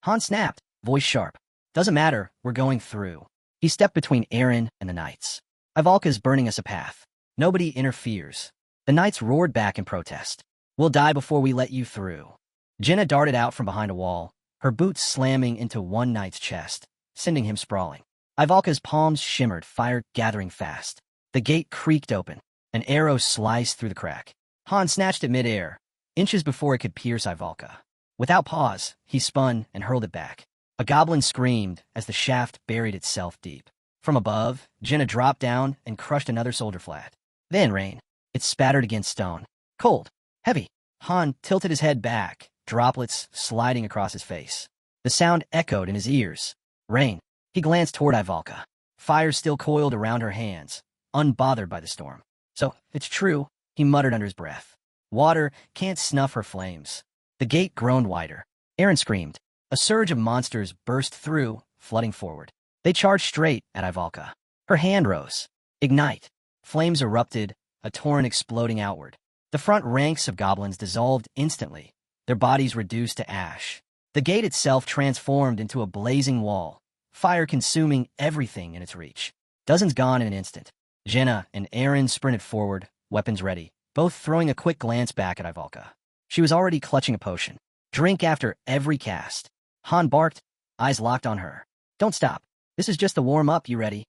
Han snapped, voice sharp. Doesn't matter, we're going through. He stepped between Aaron and the knights. Ivalka's burning us a path. Nobody interferes. The knights roared back in protest. We'll die before we let you through. Jinna darted out from behind a wall, her boots slamming into one knight's chest, sending him sprawling. Ivalka's palms shimmered, fire gathering fast. The gate creaked open. An arrow sliced through the crack. Han snatched it midair, inches before it could pierce Ivalka. Without pause, he spun and hurled it back. A goblin screamed as the shaft buried itself deep. From above, Jinna dropped down and crushed another soldier flat. Then rain. It spattered against stone. Cold. Heavy. Han tilted his head back, droplets sliding across his face. The sound echoed in his ears. Rain. He glanced toward Ivalka. Fire still coiled around her hands, unbothered by the storm. So, it's true, he muttered under his breath. Water can't snuff her flames. The gate groaned wider. Aaron screamed. A surge of monsters burst through, flooding forward. They charged straight at Ivalka. Her hand rose. Ignite. Flames erupted, a torrent exploding outward. The front ranks of goblins dissolved instantly, their bodies reduced to ash. The gate itself transformed into a blazing wall, fire consuming everything in its reach. Dozens gone in an instant. Jinna and Aaron sprinted forward, weapons ready, both throwing a quick glance back at Ivalka. She was already clutching a potion. Drink after every cast. Han barked, eyes locked on her. Don't stop. This is just the warm-up, you ready?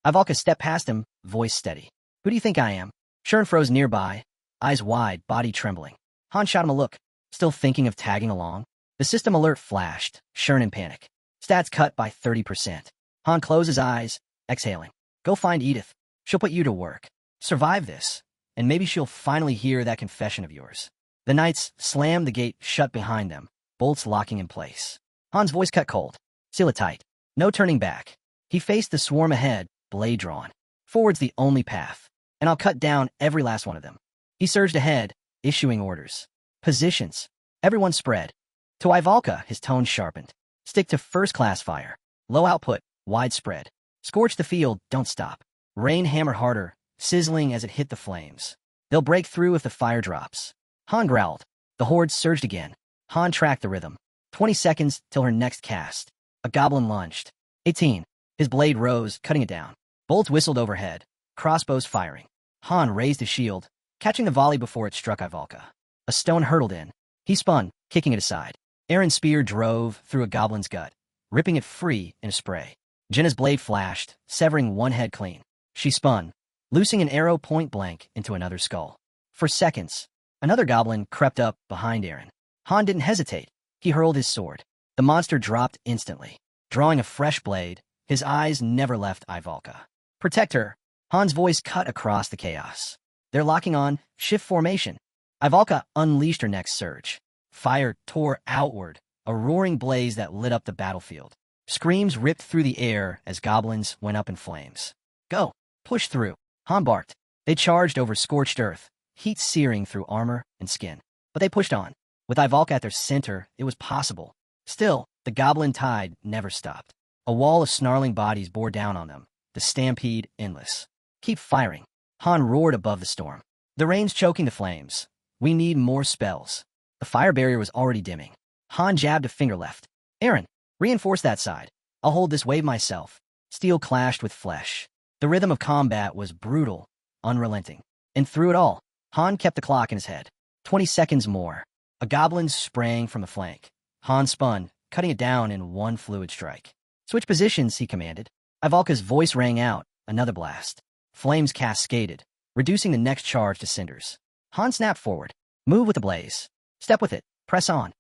Ivalka stepped past him, voice steady. Who do you think I am? Shern froze nearby, eyes wide, body trembling. Han shot him a look, still thinking of tagging along. The system alert flashed, Shern in panic. Stats cut by 30%. Han closed his eyes, exhaling. Go find Edith. She'll put you to work. Survive this, and maybe she'll finally hear that confession of yours. The knights slammed the gate shut behind them, bolts locking in place. Han's voice cut cold. Seal it tight. No turning back. He faced the swarm ahead, blade drawn. Forward's the only path, and I'll cut down every last one of them. He surged ahead, issuing orders. Positions. Everyone spread. To Ivalka, his tone sharpened. Stick to first-class fire. Low output, widespread. Scorch the field, don't stop. Rain hammer harder, sizzling as it hit the flames. They'll break through if the fire drops. Han growled. The horde surged again. Han tracked the rhythm. 20 seconds till her next cast. A goblin lunged. 18. His blade rose, cutting it down. Bolts whistled overhead. Crossbows firing. Han raised his shield, catching the volley before it struck Ivalka. A stone hurtled in. He spun, kicking it aside. Aaron's spear drove through a goblin's gut, ripping it free in a spray. Jinna's blade flashed, severing one head clean. She spun, loosing an arrow point blank into another skull. For seconds, another goblin crept up behind Aaron. Han didn't hesitate. He hurled his sword. The monster dropped instantly. Drawing a fresh blade, his eyes never left Ivalka. Protect her. Han's voice cut across the chaos. They're locking on, shift formation. Ivalka unleashed her next surge. Fire tore outward, a roaring blaze that lit up the battlefield. Screams ripped through the air as goblins went up in flames. Go! Push through! Han barked. They charged over scorched earth, heat searing through armor and skin. But they pushed on. With Ivalka at their center, it was possible. Still, the goblin tide never stopped. A wall of snarling bodies bore down on them, the stampede endless. Keep firing. Han roared above the storm. The rain's choking the flames. We need more spells. The fire barrier was already dimming. Han jabbed a finger left. Aaron, reinforce that side. I'll hold this wave myself. Steel clashed with flesh. The rhythm of combat was brutal, unrelenting. And through it all, Han kept the clock in his head. 20 seconds more. A goblin sprang from the flank. Han spun, cutting it down in one fluid strike. Switch positions, he commanded. Ivalka's voice rang out, another blast. Flames cascaded, reducing the next charge to cinders. Han snapped forward. Move with the blaze. Step with it. Press on.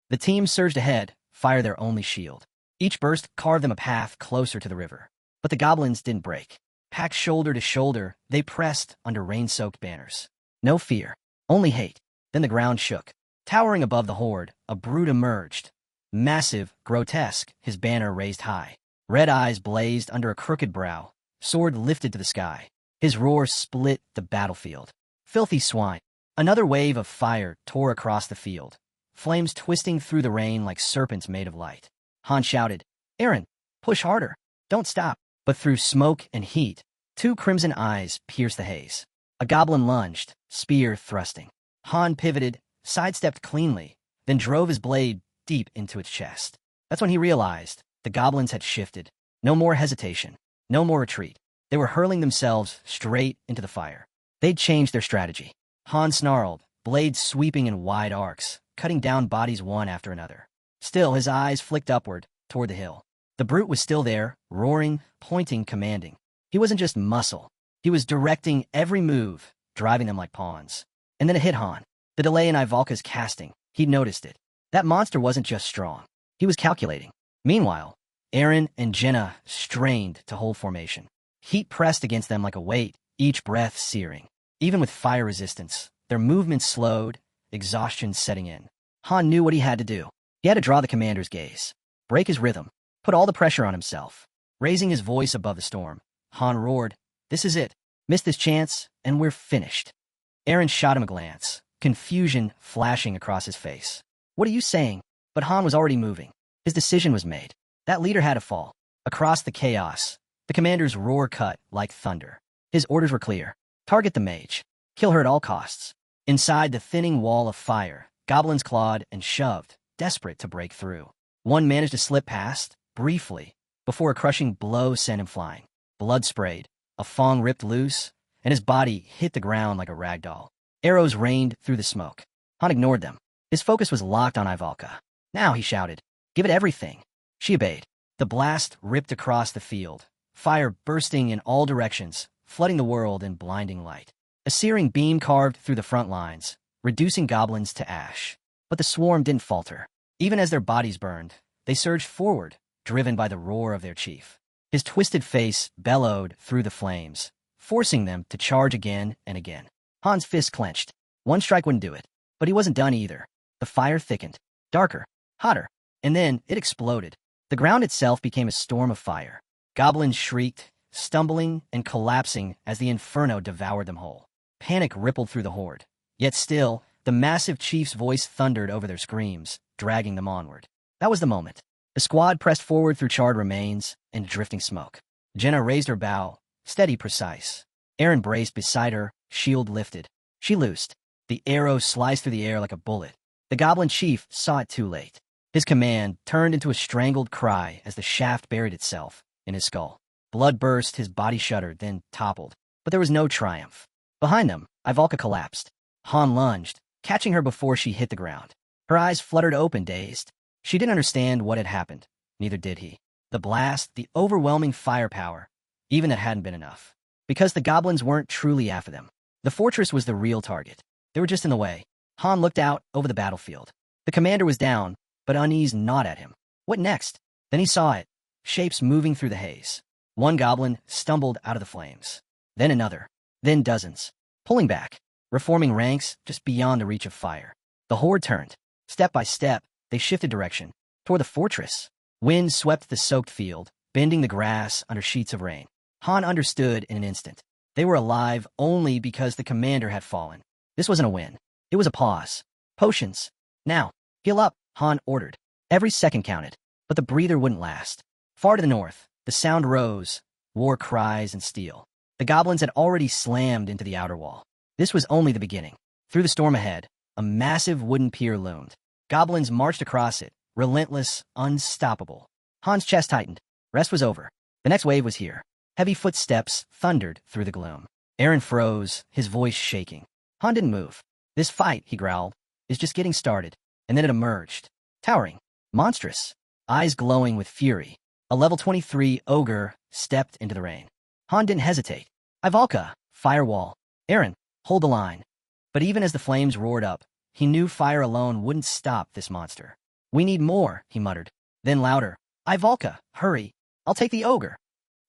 The team surged ahead, fire their only shield. Each burst carved them a path closer to the river. But the goblins didn't break. Packed shoulder to shoulder, they pressed under rain-soaked banners. No fear, only hate. Then the ground shook. Towering above the horde, a brute emerged. Massive, grotesque, his banner raised high. Red eyes blazed under a crooked brow, sword lifted to the sky. His roar split the battlefield. Filthy swine. Another wave of fire tore across the field, flames twisting through the rain like serpents made of light. Han shouted, Aaron, push harder. Don't stop. But through smoke and heat, two crimson eyes pierced the haze. A goblin lunged, spear thrusting. Han pivoted, sidestepped cleanly, then drove his blade deep into its chest. That's when he realized the goblins had shifted. No more hesitation, no more retreat. They were hurling themselves straight into the fire. They'd changed their strategy. Han snarled, blade sweeping in wide arcs, cutting down bodies one after another. Still, his eyes flicked upward, toward the hill. The brute was still there, roaring, pointing, commanding. He wasn't just muscle. He was directing every move, driving them like pawns. And then it hit Han. The delay in Ivalka's casting. He'd noticed it. That monster wasn't just strong. He was calculating. Meanwhile, Aaron and Jenna strained to hold formation. Heat pressed against them like a weight, each breath searing. Even with fire resistance, their movements slowed, exhaustion setting in. Han knew what he had to do. He had to draw the commander's gaze, break his rhythm, put all the pressure on himself. Raising his voice above the storm, Han roared, This is it. Miss this chance, and we're finished. Aaron shot him a glance, confusion flashing across his face. What are you saying? But Han was already moving. His decision was made. That leader had to fall. Across the chaos, the commander's roar cut like thunder. His orders were clear. Target the mage. Kill her at all costs. Inside the thinning wall of fire, goblins clawed and shoved, desperate to break through. One managed to slip past, briefly, before a crushing blow sent him flying. Blood sprayed, a fong ripped loose, and his body hit the ground like a rag doll. Arrows rained through the smoke. Han ignored them. His focus was locked on Ivalka. Now, he shouted, Give it everything. She obeyed. The blast ripped across the field, fire bursting in all directions, flooding the world in blinding light. A searing beam carved through the front lines, reducing goblins to ash. But the swarm didn't falter. Even as their bodies burned, they surged forward, driven by the roar of their chief. His twisted face bellowed through the flames, forcing them to charge again and again. Han's fist clenched. One strike wouldn't do it. But he wasn't done either. The fire thickened, darker, hotter, and then it exploded. The ground itself became a storm of fire. Goblins shrieked, stumbling and collapsing as the inferno devoured them whole. Panic rippled through the horde. Yet still, the massive chief's voice thundered over their screams, dragging them onward. That was the moment. The squad pressed forward through charred remains and drifting smoke. Jenna raised her bow, steady, precise. Aaron braced beside her, shield lifted. She loosed. The arrow sliced through the air like a bullet. The goblin chief saw it too late. His command turned into a strangled cry as the shaft buried itself in his skull. Blood burst, his body shuddered, then toppled. But there was no triumph. Behind them, Ivalka collapsed. Han lunged, catching her before she hit the ground. Her eyes fluttered open, dazed. She didn't understand what had happened. Neither did he. The blast, the overwhelming firepower, even that hadn't been enough. Because the goblins weren't truly after them. The fortress was the real target. They were just in the way. Han looked out over the battlefield. The commander was down, but unease gnawed at him. What next? Then he saw it. Shapes moving through the haze. One goblin stumbled out of the flames. Then another. Then dozens. Pulling back. Reforming ranks just beyond the reach of fire. The horde turned. Step by step, they shifted direction. Toward the fortress. Wind swept the soaked field, bending the grass under sheets of rain. Han understood in an instant. They were alive only because the commander had fallen. This wasn't a win. It was a pause. Potions. Now. Heal up, Han ordered. Every second counted, but the breather wouldn't last. Far to the north, the sound rose, war cries and steel. The goblins had already slammed into the outer wall. This was only the beginning. Through the storm ahead, a massive wooden pier loomed. Goblins marched across it, relentless, unstoppable. Han's chest tightened. Rest was over. The next wave was here. Heavy footsteps thundered through the gloom. Aaron froze, his voice shaking. Han didn't move. This fight, he growled, is just getting started. And then it emerged. Towering. Monstrous. Eyes glowing with fury. A level 23 ogre stepped into the rain. Han didn't hesitate. Ivalka, firewall. Aaron, hold the line. But even as the flames roared up, he knew fire alone wouldn't stop this monster. We need more, he muttered. Then louder. Ivalka, hurry. I'll take the ogre.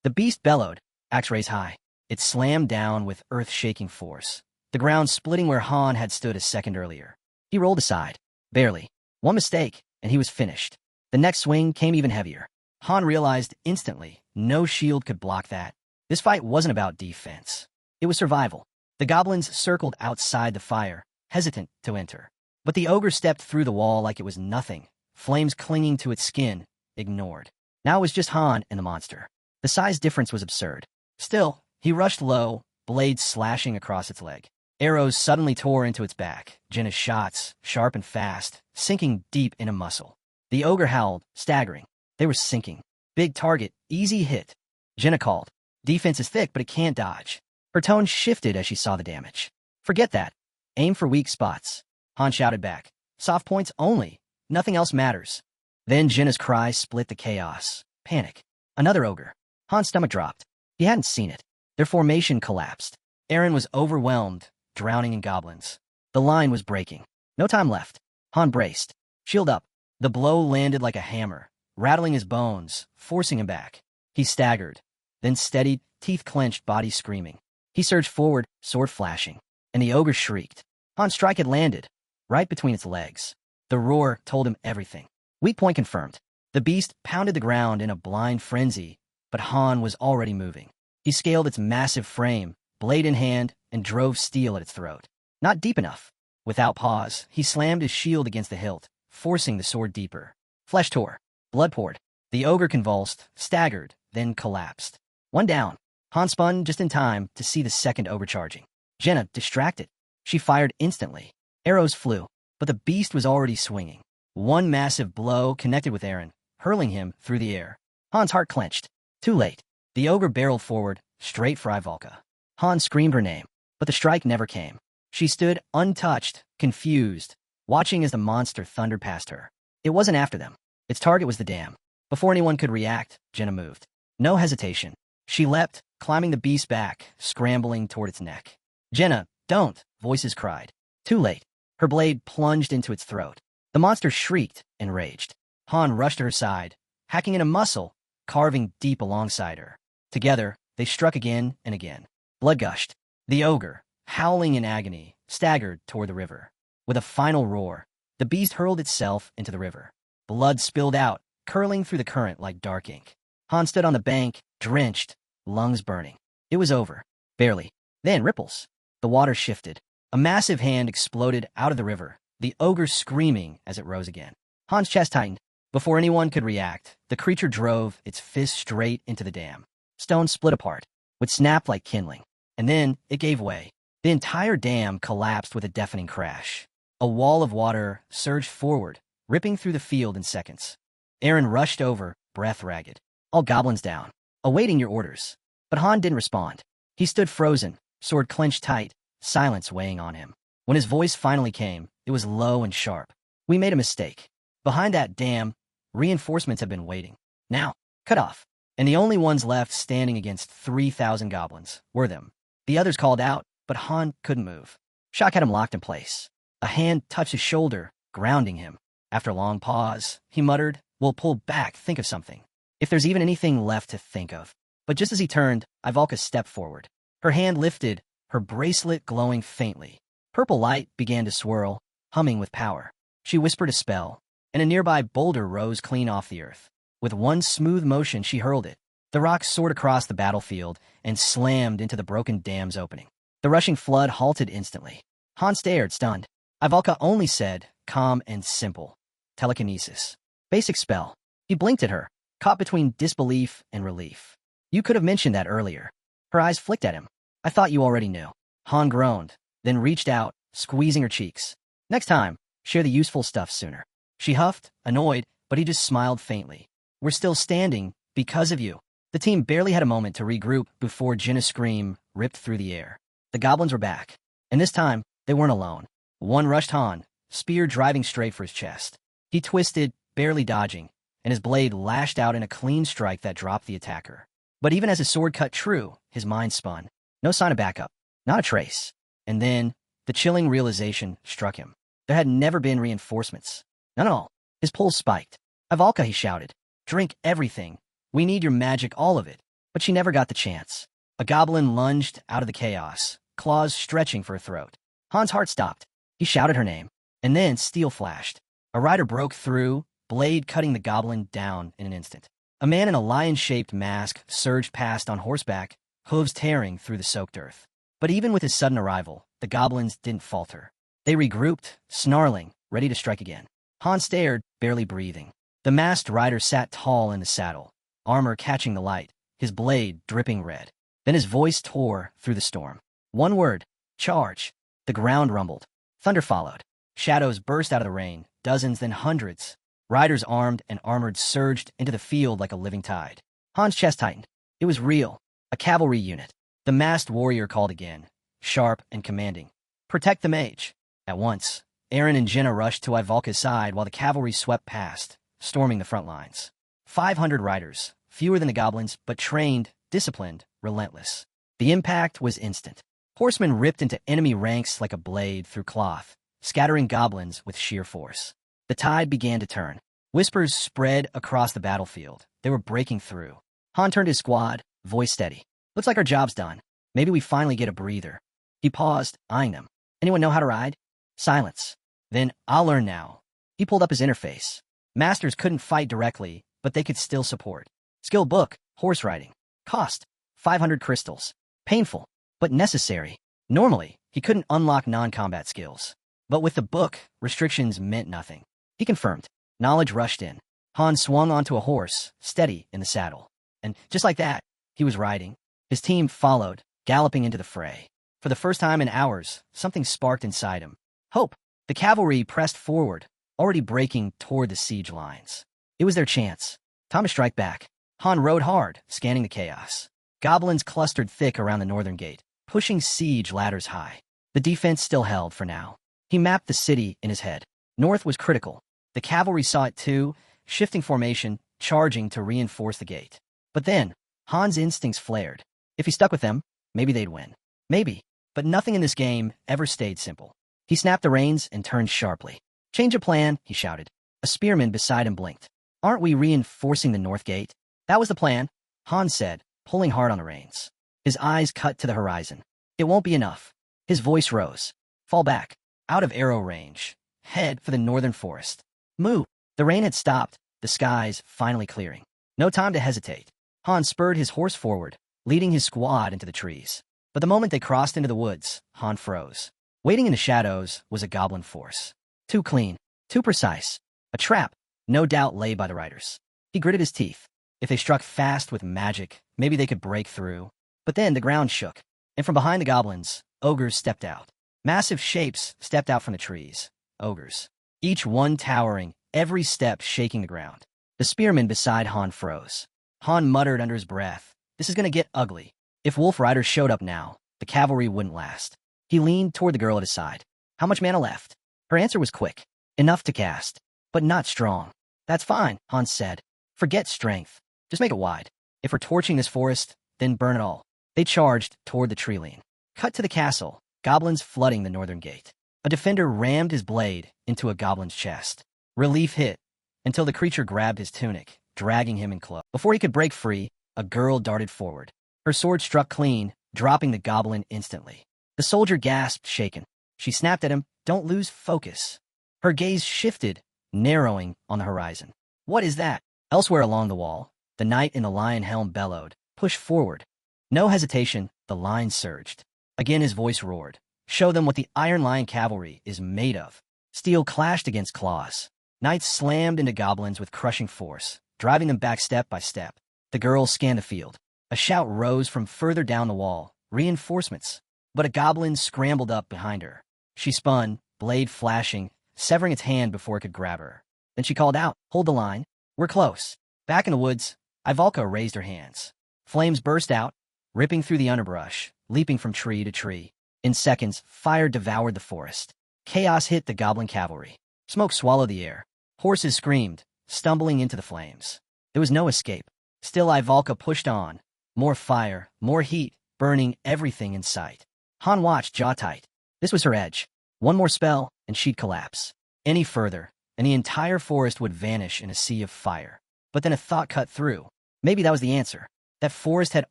The beast bellowed, axe raised high. It slammed down with earth-shaking force, the ground splitting where Han had stood a second earlier. He rolled aside. Barely. One mistake, and he was finished. The next swing came even heavier. Han realized instantly no shield could block that. This fight wasn't about defense. It was survival. The goblins circled outside the fire, hesitant to enter. But the ogre stepped through the wall like it was nothing, flames clinging to its skin, ignored. Now it was just Han and the monster. The size difference was absurd. Still, he rushed low, blades slashing across its leg. Arrows suddenly tore into its back, Jenna's shots, sharp and fast, sinking deep into muscle. The ogre howled, staggering. They were sinking. Big target, easy hit. Jenna called. Defense is thick, but it can't dodge. Her tone shifted as she saw the damage. Forget that. Aim for weak spots. Han shouted back. Soft points only. Nothing else matters. Then Jenna's cry split the chaos. Panic. Another ogre. Han's stomach dropped. He hadn't seen it. Their formation collapsed. Aaron was overwhelmed, drowning in goblins. The line was breaking. No time left. Han braced. Shield up. The blow landed like a hammer, rattling his bones, forcing him back. He staggered, then steadied, teeth clenched, body screaming. He surged forward, sword flashing, and the ogre shrieked. Han's strike had landed, right between its legs. The roar told him everything. Weak point confirmed. The beast pounded the ground in a blind frenzy, but Han was already moving. He scaled its massive frame, blade in hand, and drove steel at its throat. Not deep enough. Without pause, he slammed his shield against the hilt, forcing the sword deeper. Flesh tore. Blood poured. The ogre convulsed, staggered, then collapsed. One down. Han spun just in time to see the second ogre charging. Jenna, distracted. She fired instantly. Arrows flew, but the beast was already swinging. One massive blow connected with Aaron, hurling him through the air. Han's heart clenched. Too late. The ogre barreled forward, straight for Ivalka. Han screamed her name, but the strike never came. She stood untouched, confused, watching as the monster thundered past her. It wasn't after them. Its target was the dam. Before anyone could react, Jenna moved. No hesitation. She leapt, climbing the beast's back, scrambling toward its neck. Jenna, don't, voices cried. Too late. Her blade plunged into its throat. The monster shrieked and raged. Han rushed to her side, hacking into muscle, carving deep alongside her. Together, they struck again and again. Blood gushed. The ogre, howling in agony, staggered toward the river. With a final roar, the beast hurled itself into the river. Blood spilled out, curling through the current like dark ink. Han stood on the bank, drenched, lungs burning. It was over. Barely. Then ripples. The water shifted. A massive hand exploded out of the river, the ogre screaming as it rose again. Han's chest tightened. Before anyone could react, the creature drove its fist straight into the dam. Stone split apart, would snap like kindling. And then it gave way. The entire dam collapsed with a deafening crash. A wall of water surged forward, ripping through the field in seconds. Aaron rushed over, breath ragged. All goblins down, awaiting your orders. But Han didn't respond. He stood frozen, sword clenched tight, silence weighing on him. When his voice finally came, it was low and sharp. We made a mistake. Behind that dam, reinforcements have been waiting. Now, cut off. And the only ones left standing against 3,000 goblins were them. The others called out, but Han couldn't move. Shock had him locked in place. A hand touched his shoulder, grounding him. After a long pause, he muttered, "We'll pull back, think of something. If there's even anything left to think of." But just as he turned, Ivalka stepped forward. Her hand lifted, her bracelet glowing faintly. Purple light began to swirl, humming with power. She whispered a spell, and a nearby boulder rose clean off the earth. With one smooth motion, she hurled it. The rock soared across the battlefield and slammed into the broken dam's opening. The rushing flood halted instantly. Han stared, stunned. Ivalka only said, calm and simple. Telekinesis. Basic spell. He blinked at her, caught between disbelief and relief. You could have mentioned that earlier. Her eyes flicked at him. I thought you already knew. Han groaned, then reached out, squeezing her cheeks. Next time, share the useful stuff sooner. She huffed, annoyed, but he just smiled faintly. We're still standing, because of you. The team barely had a moment to regroup before Jinna's scream ripped through the air. The goblins were back, and this time, they weren't alone. One rushed Han, spear driving straight for his chest. He twisted, barely dodging, and his blade lashed out in a clean strike that dropped the attacker. But even as his sword cut true, his mind spun. No sign of backup, not a trace. And then, the chilling realization struck him. There had never been reinforcements. None at all. His pulse spiked. Ivalka, he shouted. Drink everything. We need your magic, all of it. But she never got the chance. A goblin lunged out of the chaos, claws stretching for her throat. Han's heart stopped. He shouted her name. And then steel flashed. A rider broke through, blade cutting the goblin down in an instant. A man in a lion-shaped mask surged past on horseback, hooves tearing through the soaked earth. But even with his sudden arrival, the goblins didn't falter. They regrouped, snarling, ready to strike again. Han stared, barely breathing. The masked rider sat tall in the saddle, armor catching the light, his blade dripping red. Then his voice tore through the storm. One word, charge. The ground rumbled. Thunder followed. Shadows burst out of the rain, dozens, then hundreds. Riders armed and armored surged into the field like a living tide. Han's chest tightened. It was real. A cavalry unit. The masked warrior called again, sharp and commanding. Protect the mage. At once, Aaron and Jinna rushed to Ivalka's side while the cavalry swept past, storming the front lines. 500 riders, fewer than the goblins, but trained, disciplined, relentless. The impact was instant. Horsemen ripped into enemy ranks like a blade through cloth, scattering goblins with sheer force. The tide began to turn. Whispers spread across the battlefield. They were breaking through. Han turned his squad, voice steady. Looks like our job's done. Maybe we finally get a breather. He paused, eyeing them. Anyone know how to ride? Silence. Then, I'll learn now. He pulled up his interface. Masters couldn't fight directly, but they could still support. Skill book, horse riding. Cost, 500 crystals. Painful, but necessary. Normally, he couldn't unlock non-combat skills. But with the book, restrictions meant nothing. He confirmed. Knowledge rushed in. Han swung onto a horse, steady in the saddle. And just like that, he was riding. His team followed, galloping into the fray. For the first time in hours, something sparked inside him. Hope. The cavalry pressed forward, already breaking toward the siege lines. It was their chance. Time to strike back. Han rode hard, scanning the chaos. Goblins clustered thick around the northern gate, pushing siege ladders high. The defense still held for now. He mapped the city in his head. North was critical. The cavalry saw it too, shifting formation, charging to reinforce the gate. But then, Han's instincts flared. If he stuck with them, maybe they'd win. Maybe. But nothing in this game ever stayed simple. He snapped the reins and turned sharply. Change of plan, he shouted. A spearman beside him blinked. Aren't we reinforcing the north gate? That was the plan, Han said, pulling hard on the reins. His eyes cut to the horizon. It won't be enough. His voice rose. Fall back. Out of arrow range. Head for the northern forest. Move. The rain had stopped, the skies finally clearing. No time to hesitate. Han spurred his horse forward, leading his squad into the trees. But the moment they crossed into the woods, Han froze. Waiting in the shadows was a goblin force. Too clean, too precise. A trap, no doubt, lay by the riders. He gritted his teeth. If they struck fast with magic, maybe they could break through. But then the ground shook, and from behind the goblins, ogres stepped out. Massive shapes stepped out from the trees. Ogres. Each one towering, every step shaking the ground. The spearman beside Han froze. Han muttered under his breath, "This is gonna get ugly." If wolf riders showed up now, the cavalry wouldn't last. He leaned toward the girl at his side. How much mana left? Her answer was quick. Enough to cast, but not strong. That's fine, Han said. Forget strength. Just make it wide. If we're torching this forest, then burn it all. They charged toward the tree line. Cut to the castle, goblins flooding the northern gate. A defender rammed his blade into a goblin's chest. Relief hit, until the creature grabbed his tunic, dragging him in close. Before he could break free, a girl darted forward. Her sword struck clean, dropping the goblin instantly. The soldier gasped, shaken. She snapped at him, "Don't lose focus." Her gaze shifted, narrowing on the horizon. "What is that?" Elsewhere along the wall, the knight in the lion helm bellowed, "Push forward." No hesitation, the line surged. Again his voice roared, "Show them what the Iron Lion cavalry is made of." Steel clashed against claws. Knights slammed into goblins with crushing force, driving them back step by step. The girls scanned the field. A shout rose from further down the wall, "Reinforcements!" But a goblin scrambled up behind her. She spun, blade flashing, severing its hand before it could grab her. Then she called out, "Hold the line. We're close." Back in the woods, Ivalka raised her hands. Flames burst out, ripping through the underbrush, leaping from tree to tree. In seconds, fire devoured the forest. Chaos hit the goblin cavalry. Smoke swallowed the air. Horses screamed, stumbling into the flames. There was no escape. Still Ivalka pushed on. More fire, more heat, burning everything in sight. Han watched, jaw tight. This was her edge. One more spell, and she'd collapse. Any further, and the entire forest would vanish in a sea of fire. But then a thought cut through. Maybe that was the answer. That forest had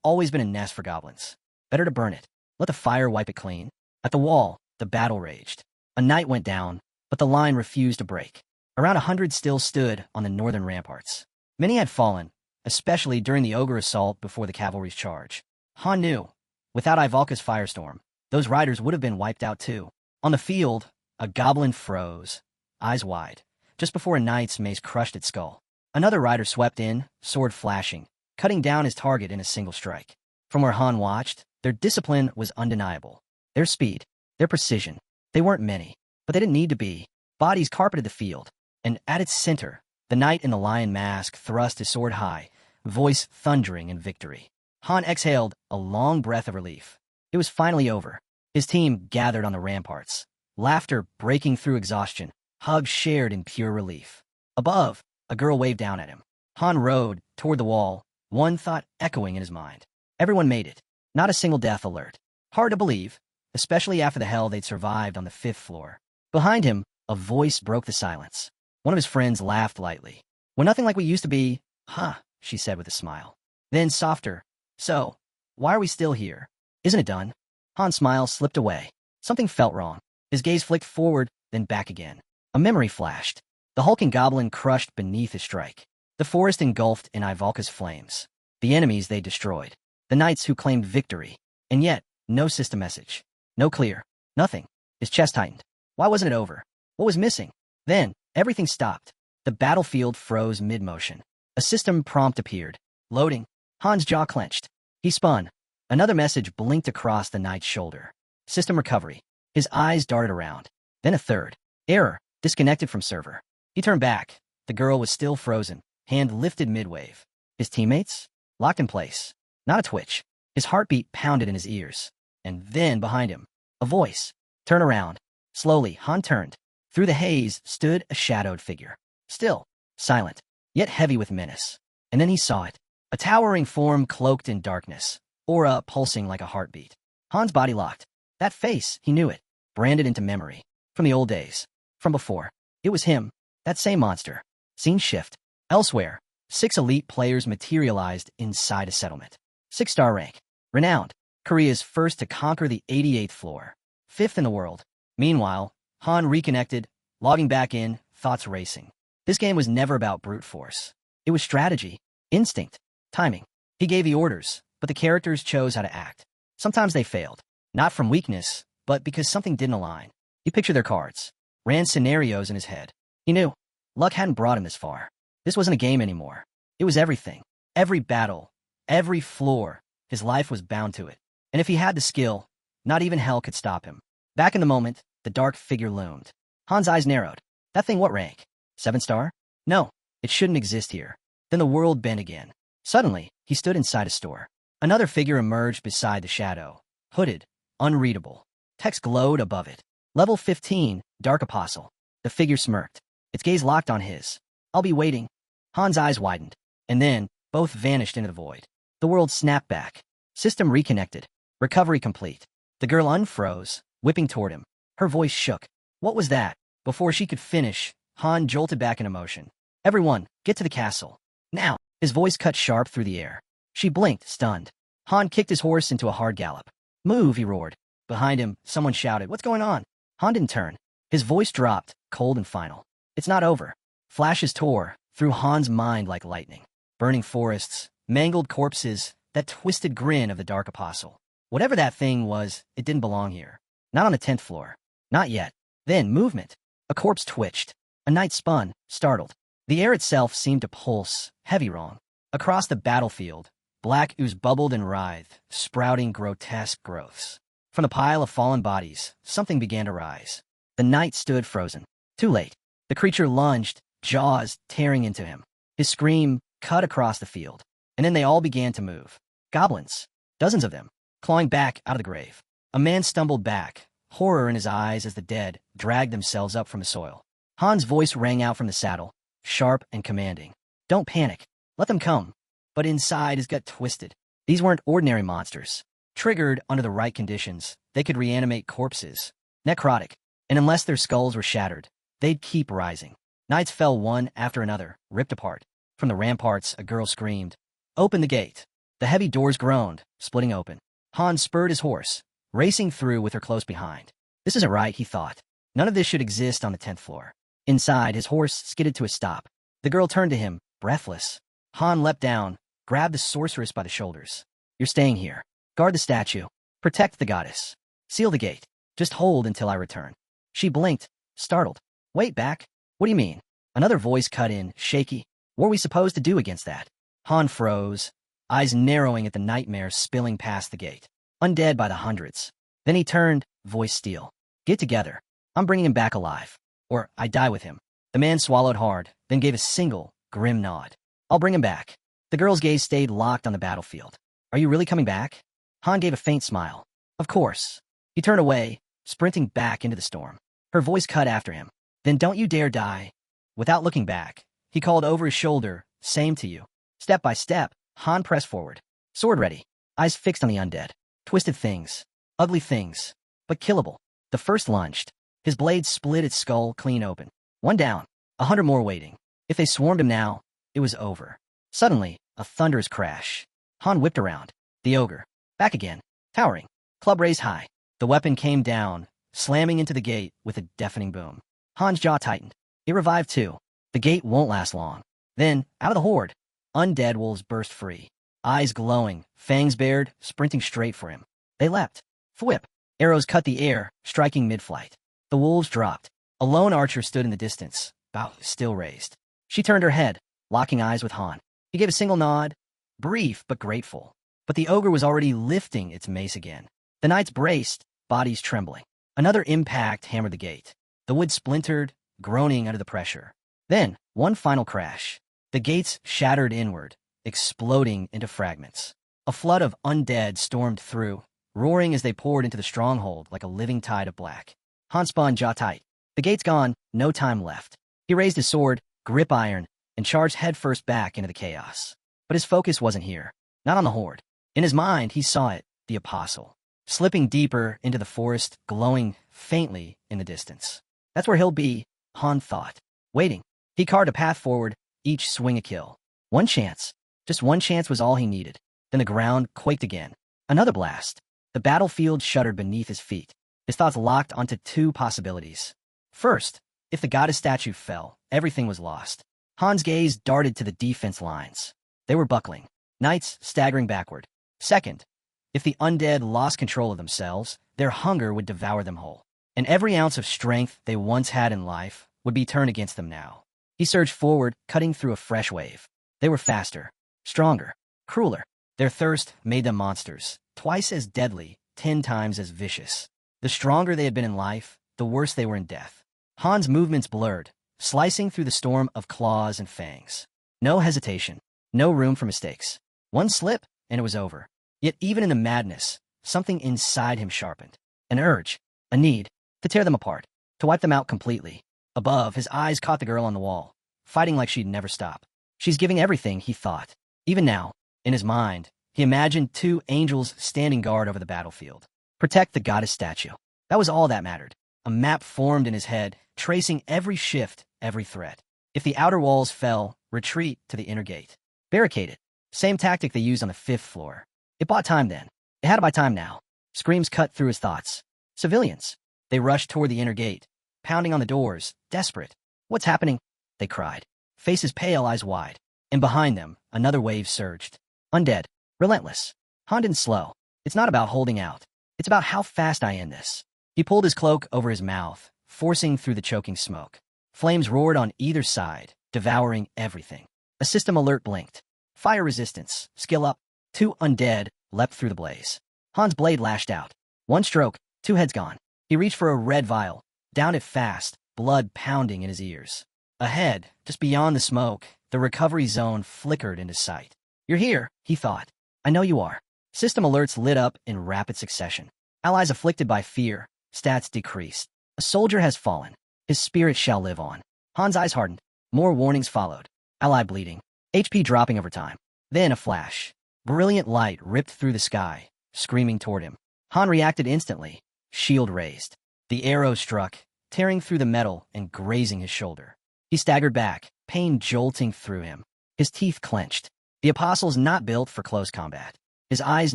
always been a nest for goblins. Better to burn it. Let the fire wipe it clean. At the wall, the battle raged. A knight went down, but the line refused to break. Around 100 still stood on the northern ramparts. Many had fallen, especially during the ogre assault before the cavalry's charge. Han knew, without Ivalka's firestorm, those riders would have been wiped out too. On the field, a goblin froze, eyes wide, just before a knight's mace crushed its skull. Another rider swept in, sword flashing, cutting down his target in a single strike. From where Han watched, their discipline was undeniable. Their speed, their precision. They weren't many, but they didn't need to be. Bodies carpeted the field, and at its center, the knight in the lion mask thrust his sword high, voice thundering in victory. Han exhaled a long breath of relief. It was finally over. His team gathered on the ramparts, laughter breaking through exhaustion, hugs shared in pure relief. Above, a girl waved down at him. Han rode toward the wall, one thought echoing in his mind. Everyone made it. Not a single death alert. Hard to believe, especially after the hell they'd survived on the 5th floor. Behind him, a voice broke the silence. One of his friends laughed lightly. "We're nothing like we used to be." "Huh," she said with a smile. Then softer, "So, why are we still here? Isn't it done?" Han's smile slipped away. Something felt wrong. His gaze flicked forward, then back again. A memory flashed. The hulking goblin crushed beneath his strike. The forest engulfed in Ivalka's flames. The enemies they destroyed. The knights who claimed victory. And yet, no system message. No clear. Nothing. His chest tightened. Why wasn't it over? What was missing? Then, everything stopped. The battlefield froze mid-motion. A system prompt appeared. Loading. Han's jaw clenched. He spun. Another message blinked across the knight's shoulder. System recovery. His eyes darted around. Then a third. Error. Disconnected from server. He turned back. The girl was still frozen, hand lifted mid-wave. His teammates? Locked in place. Not a twitch. His heartbeat pounded in his ears. And then, behind him, a voice. "Turn around." Slowly, Han turned. Through the haze stood a shadowed figure. Still, silent, yet heavy with menace. And then he saw it. A towering form cloaked in darkness, aura pulsing like a heartbeat. Han's body locked. That face, he knew it, branded into memory. From the old days. From before. It was him. That same monster. Scene shift. Elsewhere, 6 elite players materialized inside a settlement. 6-star rank. Renowned. Korea's first to conquer the 88th floor. 5th in the world. Meanwhile, Han reconnected, logging back in, thoughts racing. This game was never about brute force. It was strategy, instinct, timing. He gave the orders, but the characters chose how to act. Sometimes they failed. Not from weakness, but because something didn't align. He pictured their cards, ran scenarios in his head. He knew. Luck hadn't brought him this far. This wasn't a game anymore. It was everything. Every battle, every floor, his life was bound to it. And if he had the skill, not even hell could stop him. Back in the moment, the dark figure loomed. Han's eyes narrowed. That thing what rank? 7-star? No, it shouldn't exist here. Then the world bent again. Suddenly, he stood inside a store. Another figure emerged beside the shadow. Hooded, unreadable. Text glowed above it. Level 15, Dark Apostle. The figure smirked. Its gaze locked on his. "I'll be waiting." Han's eyes widened. And then, both vanished into the void. The world snapped back. System reconnected. Recovery complete. The girl unfroze, whipping toward him. Her voice shook. What was that? Before she could finish, Han jolted back into motion. "Everyone, get to the castle. Now!" His voice cut sharp through the air. She blinked, stunned. Han kicked his horse into a hard gallop. "Move," he roared. Behind him, someone shouted, "What's going on?" Han didn't turn. His voice dropped, cold and final. "It's not over." Flashes tore, through Han's mind like lightning. Burning forests, mangled corpses, that twisted grin of the Dark Apostle. Whatever that thing was, it didn't belong here. Not on the 10th floor. Not yet. Then, movement. A corpse twitched. A knight spun, startled. The air itself seemed to pulse, heavy wrong. Across the battlefield, black ooze bubbled and writhed, sprouting grotesque growths. From the pile of fallen bodies, something began to rise. The knight stood frozen. Too late. The creature lunged, jaws tearing into him. His scream cut across the field. And then they all began to move. Goblins. Dozens of them, clawing back out of the grave. A man stumbled back, horror in his eyes as the dead dragged themselves up from the soil. Han's voice rang out from the saddle, sharp and commanding. Don't panic. Let them come. But inside his gut twisted. These weren't ordinary monsters. Triggered under the right conditions, they could reanimate corpses. Necrotic. And unless their skulls were shattered, they'd keep rising. Knights fell one after another, ripped apart. From the ramparts, a girl screamed, "Open the gate." The heavy doors groaned, splitting open. Han spurred his horse, racing through with her close behind. This isn't right, he thought. None of this should exist on the 10th floor. Inside, his horse skidded to a stop. The girl turned to him, breathless. Han leapt down, grabbed the sorceress by the shoulders. You're staying here. Guard the statue. Protect the goddess. Seal the gate. Just hold until I return. She blinked, startled. Wait back. What do you mean? Another voice cut in, shaky. What were we supposed to do against that? Han froze, eyes narrowing at the nightmare spilling past the gate. Undead by the hundreds. Then he turned, voice steel. Get together. I'm bringing him back alive. Or I die with him. The man swallowed hard, then gave a single, grim nod. I'll bring him back. The girl's gaze stayed locked on the battlefield. Are you really coming back? Han gave a faint smile. Of course. He turned away, sprinting back into the storm. Her voice cut after him. Then don't you dare die. Without looking back, he called over his shoulder, same to you. Step by step, Han pressed forward. Sword ready, eyes fixed on the undead. Twisted things, ugly things, but killable. The first lunged. His blade split its skull clean open. One down, 100 more waiting. If they swarmed him now, it was over. Suddenly, a thunderous crash. Han whipped around. The ogre. Back again. Towering. Club raised high. The weapon came down, slamming into the gate with a deafening boom. Han's jaw tightened. It revived too. The gate won't last long. Then, out of the horde, undead wolves burst free. Eyes glowing, fangs bared, sprinting straight for him. They leapt. Thwip. Arrows cut the air, striking mid-flight. The wolves dropped. A lone archer stood in the distance, bow still raised. She turned her head, locking eyes with Han. He gave a single nod, brief but grateful. But the ogre was already lifting its mace again. The knights braced, bodies trembling. Another impact hammered the gate. The wood splintered, groaning under the pressure. Then, one final crash. The gates shattered inward, exploding into fragments. A flood of undead stormed through, roaring as they poured into the stronghold like a living tide of black. Han spun jaw tight. The gate's gone, no time left. He raised his sword, grip iron, and charged headfirst back into the chaos. But his focus wasn't here, not on the horde. In his mind, he saw it, the apostle, slipping deeper into the forest, glowing faintly in the distance. That's where he'll be, Han thought. Waiting. He carved a path forward, each swing a kill. One chance. Just one chance was all he needed. Then the ground quaked again. Another blast. The battlefield shuddered beneath his feet. His thoughts locked onto two possibilities. First, if the goddess statue fell, everything was lost. Han's gaze darted to the defense lines. They were buckling. Knights staggering backward. Second, if the undead lost control of themselves, their hunger would devour them whole. And every ounce of strength they once had in life would be turned against them now. He surged forward, cutting through a fresh wave. They were faster, stronger, crueler. Their thirst made them monsters, twice as deadly, 10 times as vicious. The stronger they had been in life, the worse they were in death. Han's movements blurred, slicing through the storm of claws and fangs. No hesitation, no room for mistakes. One slip, and it was over. Yet even in the madness, something inside him sharpened. An urge, a need, to tear them apart, to wipe them out completely. Above, his eyes caught the girl on the wall, fighting like she'd never stop. She's giving everything, he thought. Even now, in his mind, he imagined 2 angels standing guard over the battlefield. Protect the goddess statue. That was all that mattered. A map formed in his head, tracing every shift, every threat. If the outer walls fell, retreat to the inner gate. Barricade it. Same tactic they used on the 5th floor. It bought time then. It had to buy time now. Screams cut through his thoughts. Civilians. They rushed toward the inner gate, pounding on the doors, desperate. What's happening? They cried. faces pale, eyes wide. And behind them, another wave surged. Undead. Relentless. Han didn't slow. It's not about holding out. It's about how fast I end this. He pulled his cloak over his mouth, forcing through the choking smoke. Flames roared on either side, devouring everything. A system alert blinked. Fire resistance. Skill up. 2 undead leapt through the blaze. Han's blade lashed out. 1 stroke, 2 heads gone. He reached for a red vial, downed it fast, blood pounding in his ears. Ahead, just beyond the smoke, the recovery zone flickered into sight. You're here, he thought. I know you are. System alerts lit up in rapid succession. Allies afflicted by fear, stats decreased. A soldier has fallen. His spirit shall live on. Han's eyes hardened. More warnings followed. Ally bleeding. HP dropping over time. Then a flash. Brilliant light ripped through the sky, screaming toward him. Han reacted instantly, shield raised. The arrow struck, tearing through the metal and grazing his shoulder. He staggered back, pain jolting through him. His teeth clenched. The apostle's not built for close combat. His eyes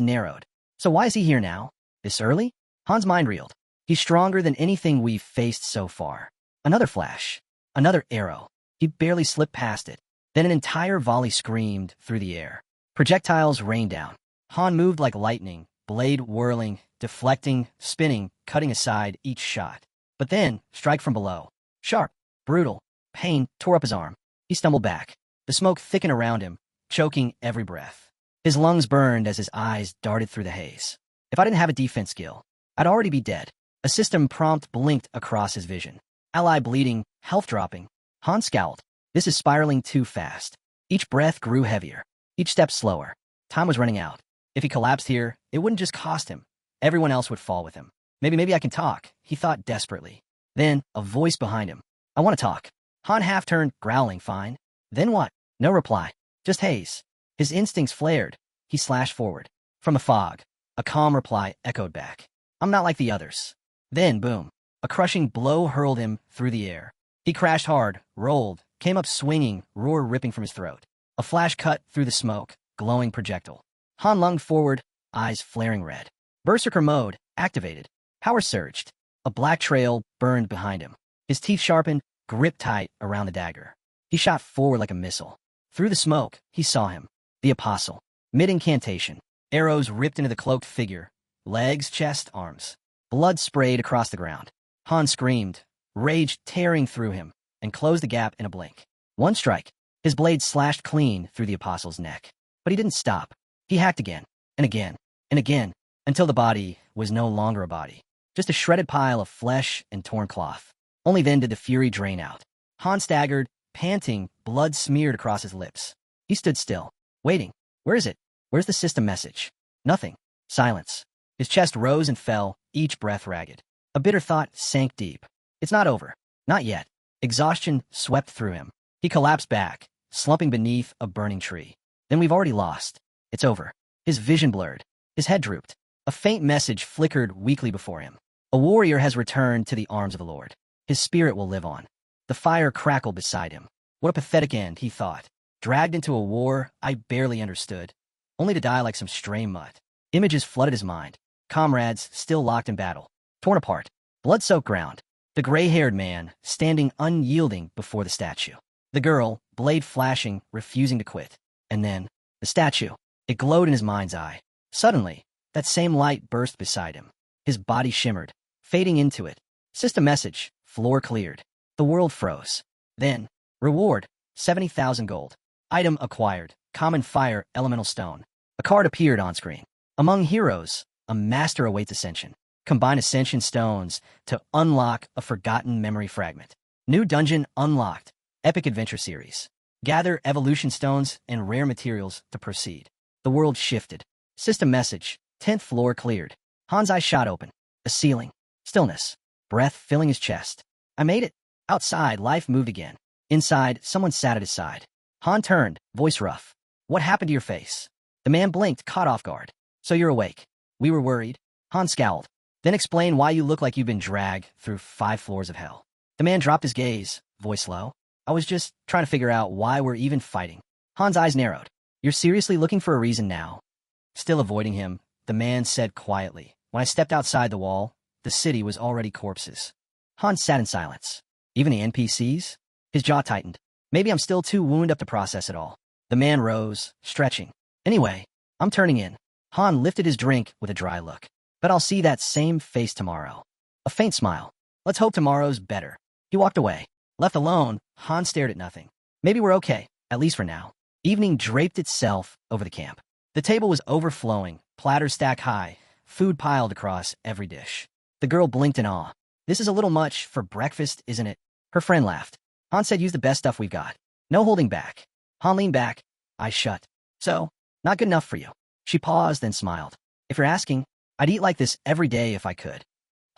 narrowed. So why is he here now? This early? Han's mind reeled. He's stronger than anything we've faced so far. Another flash. Another arrow. He barely slipped past it. Then an entire volley screamed through the air. Projectiles rained down. Han moved like lightning, blade whirling, deflecting, spinning, cutting aside each shot. But then, strike from below. Sharp, brutal, pain tore up his arm. He stumbled back. The smoke thickened around him, choking every breath. His lungs burned as his eyes darted through the haze. If I didn't have a defense skill, I'd already be dead. A system prompt blinked across his vision. Ally bleeding, health dropping. Han scowled. This is spiraling too fast. Each breath grew heavier. Each step slower. Time was running out. If he collapsed here, it wouldn't just cost him. Everyone else would fall with him. Maybe I can talk, he thought desperately. Then, a voice behind him. I want to talk. Han half-turned, growling, fine. Then what? No reply. Just haze. His instincts flared. He slashed forward. From the fog, a calm reply echoed back. I'm not like the others. Then, boom. A crushing blow hurled him through the air. He crashed hard, rolled, came up swinging, roar ripping from his throat. A flash cut through the smoke, glowing projectile. Han lunged forward, eyes flaring red. Berserker mode activated. Power surged. A black trail burned behind him. His teeth sharpened, grip tight around the dagger. He shot forward like a missile. Through the smoke, he saw him. The apostle. Mid-incantation. Arrows ripped into the cloaked figure. Legs, chest, arms. Blood sprayed across the ground. Han screamed, rage tearing through him, and closed the gap in a blink. 1 strike. His blade slashed clean through the apostle's neck. But he didn't stop. He hacked again, and again, and again, until the body was no longer a body. Just a shredded pile of flesh and torn cloth. Only then did the fury drain out. Han staggered, panting, blood smeared across his lips. He stood still, waiting. Where is it? Where's the system message? Nothing. Silence. His chest rose and fell, each breath ragged. A bitter thought sank deep. It's not over. Not yet. Exhaustion swept through him. He collapsed back, slumping beneath a burning tree. Then we've already lost. It's over. His vision blurred. His head drooped. A faint message flickered weakly before him. A warrior has returned to the arms of the Lord. His spirit will live on. The fire crackled beside him. What a pathetic end, he thought. Dragged into a war I barely understood, only to die like some stray mutt. Images flooded his mind. Comrades still locked in battle. Torn apart. Blood-soaked ground. The gray-haired man standing unyielding before the statue. The girl, blade flashing, refusing to quit. And then, the statue. It glowed in his mind's eye. Suddenly, that same light burst beside him. His body shimmered, fading into it. System message, floor cleared. The world froze. Then, reward, 70,000 gold. Item acquired, common fire, elemental stone. A card appeared on screen. Among heroes, a master awaits ascension. Combine ascension stones to unlock a forgotten memory fragment. New dungeon unlocked. Epic adventure series. Gather evolution stones and rare materials to proceed. The world shifted. System message, 10th floor cleared. Han's eyes shot open. A ceiling. Stillness. Breath filling his chest. I made it. Outside, life moved again. Inside, someone sat at his side. Han turned, voice rough. What happened to your face? The man blinked, caught off guard. So you're awake. We were worried. Han scowled. Then explain why you look like you've been dragged through 5 floors of hell. The man dropped his gaze, voice low. I was just trying to figure out why we're even fighting. Han's eyes narrowed. You're seriously looking for a reason now? Still avoiding him, the man said quietly. When I stepped outside the wall, the city was already corpses. Han sat in silence. Even the NPCs? His jaw tightened. Maybe I'm still too wound up to process it all. The man rose, stretching. Anyway, I'm turning in. Han lifted his drink with a dry look. But I'll see that same face tomorrow. A faint smile. Let's hope tomorrow's better. He walked away. Left alone, Han stared at nothing. Maybe we're okay, at least for now. Evening draped itself over the camp. The table was overflowing, platters stacked high, food piled across every dish. The girl blinked in awe. This is a little much for breakfast, isn't it? Her friend laughed. Han said use the best stuff we've got. No holding back. Han leaned back, eyes shut. So, not good enough for you. She paused, then smiled. If you're asking, I'd eat like this every day if I could.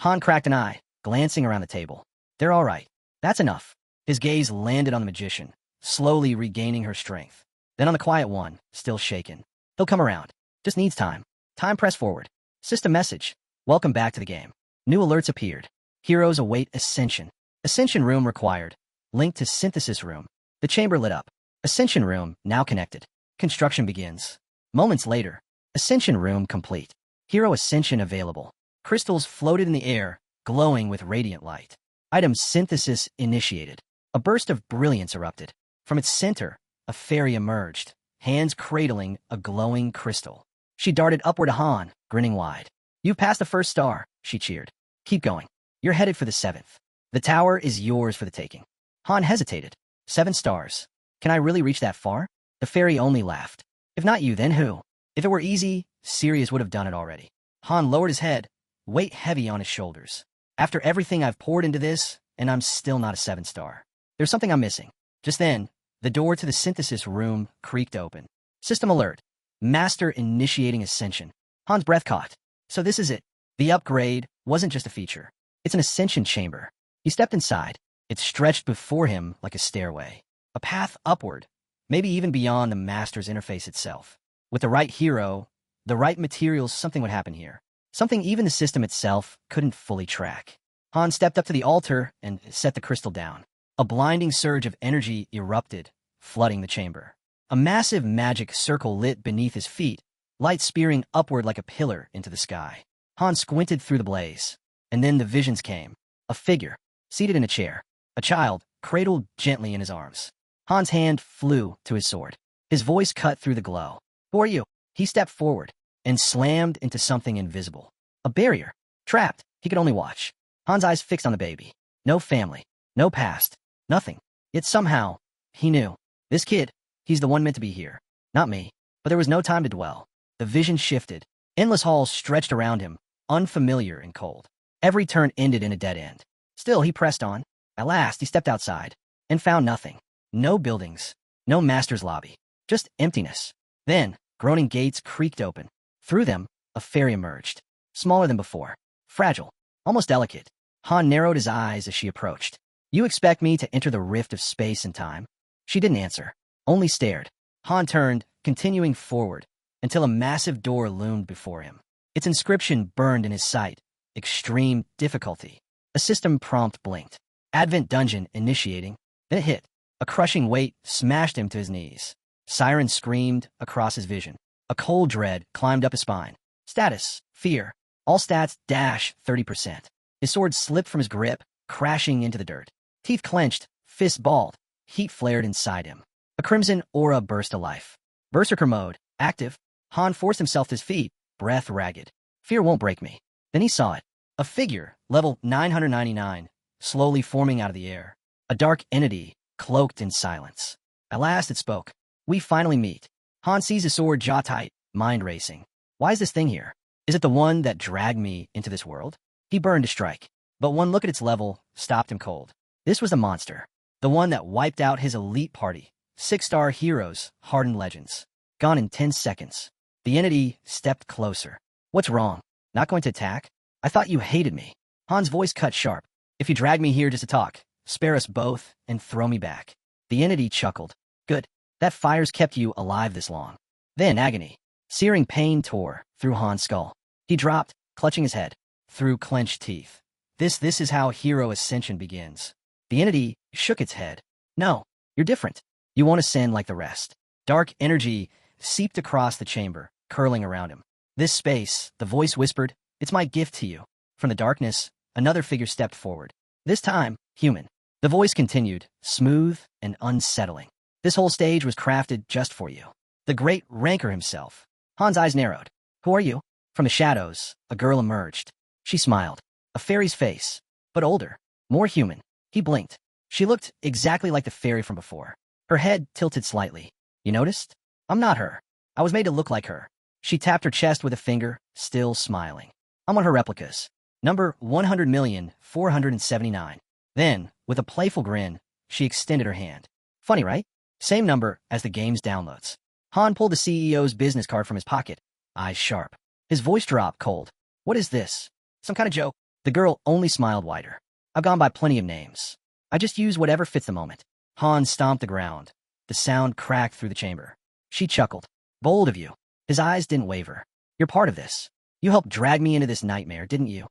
Han cracked an eye, glancing around the table. They're all right. That's enough. His gaze landed on the magician, slowly regaining her strength. Then on the quiet one, still shaken. He'll come around. Just needs time. Time press forward. System message. Welcome back to the game. New alerts appeared. Heroes await ascension. Ascension room required. Link to synthesis room. The chamber lit up. Ascension room now connected. Construction begins. Moments later. Ascension room complete. Hero ascension available. Crystals floated in the air, glowing with radiant light. Item synthesis initiated. A burst of brilliance erupted. From its center, a fairy emerged, hands cradling a glowing crystal. She darted upward to Han, grinning wide. You've passed the first star, she cheered. Keep going. You're headed for the 7th. The tower is yours for the taking. Han hesitated. 7 stars. Can I really reach that far? The fairy only laughed. If not you, then who? If it were easy, Sirius would have done it already. Han lowered his head, weight heavy on his shoulders. After everything I've poured into this, and I'm still not a 7-star. There's something I'm missing. Just then, the door to the synthesis room creaked open. System alert. Master initiating ascension. Han's breath caught. So this is it. The upgrade wasn't just a feature. It's an ascension chamber. He stepped inside. It stretched before him like a stairway. A path upward, maybe even beyond the master's interface itself. With the right hero, the right materials, something would happen here. Something even the system itself couldn't fully track. Han stepped up to the altar and set the crystal down. A blinding surge of energy erupted, flooding the chamber. A massive magic circle lit beneath his feet, light spearing upward like a pillar into the sky. Han squinted through the blaze. And then the visions came. A figure, seated in a chair. A child, cradled gently in his arms. Han's hand flew to his sword. His voice cut through the glow. Who are you? He stepped forward and slammed into something invisible. A barrier. Trapped, he could only watch. Han's eyes fixed on the baby. No family. No past. Nothing. Yet somehow, he knew. This kid, he's the one meant to be here. Not me. But there was no time to dwell. The vision shifted. Endless halls stretched around him, unfamiliar and cold. Every turn ended in a dead end. Still, he pressed on. At last, he stepped outside and found nothing. No buildings. No master's lobby. Just emptiness. Then, groaning gates creaked open. Through them, a fairy emerged. Smaller than before. Fragile. Almost delicate. Han narrowed his eyes as she approached. You expect me to enter the rift of space and time? She didn't answer. Only stared. Han turned, continuing forward, until a massive door loomed before him. Its inscription burned in his sight. Extreme difficulty. A system prompt blinked. Advent dungeon initiating. Then it hit. A crushing weight smashed him to his knees. Siren screamed across his vision. A cold dread climbed up his spine. Status, fear. All stats dash 30%. His sword slipped from his grip, crashing into the dirt. Teeth clenched, fists balled. Heat flared inside him. A crimson aura burst to life. Berserker mode, active. Han forced himself to his feet, breath ragged. Fear won't break me. Then he saw it. A figure, level 999, slowly forming out of the air. A dark entity, cloaked in silence. At last it spoke. We finally meet. Han seized his sword jaw tight, mind racing. Why is this thing here? Is it the one that dragged me into this world? He burned to strike. But one look at its level stopped him cold. This was the monster. The one that wiped out his elite party. 6-star heroes, hardened legends. Gone in 10 seconds. The entity stepped closer. What's wrong? Not going to attack? I thought you hated me. Han's voice cut sharp. If you drag me here just to talk, spare us both and throw me back. The entity chuckled. Good. That fire's kept you alive this long. Then agony. Searing pain tore through Han's skull. He dropped, clutching his head, through clenched teeth. This is how hero ascension begins. The entity shook its head. No, you're different. You won't ascend like the rest. Dark energy seeped across the chamber, curling around him. This space, the voice whispered, it's my gift to you. From the darkness, another figure stepped forward. This time, human. The voice continued, smooth and unsettling. This whole stage was crafted just for you. The great Ranker himself. Han's eyes narrowed. Who are you? From the shadows, a girl emerged. She smiled. A fairy's face, but older, more human. He blinked. She looked exactly like the fairy from before. Her head tilted slightly. You noticed? I'm not her. I was made to look like her. She tapped her chest with a finger, still smiling. I'm one of her replicas. Number 100,479. Then, with a playful grin, she extended her hand. Funny, right? Same number as the game's downloads. Han pulled the CEO's business card from his pocket, eyes sharp. His voice dropped cold. What is this? Some kind of joke? The girl only smiled wider. I've gone by plenty of names. I just use whatever fits the moment. Han stomped the ground. The sound cracked through the chamber. She chuckled. Bold of you. His eyes didn't waver. You're part of this. You helped drag me into this nightmare, didn't you?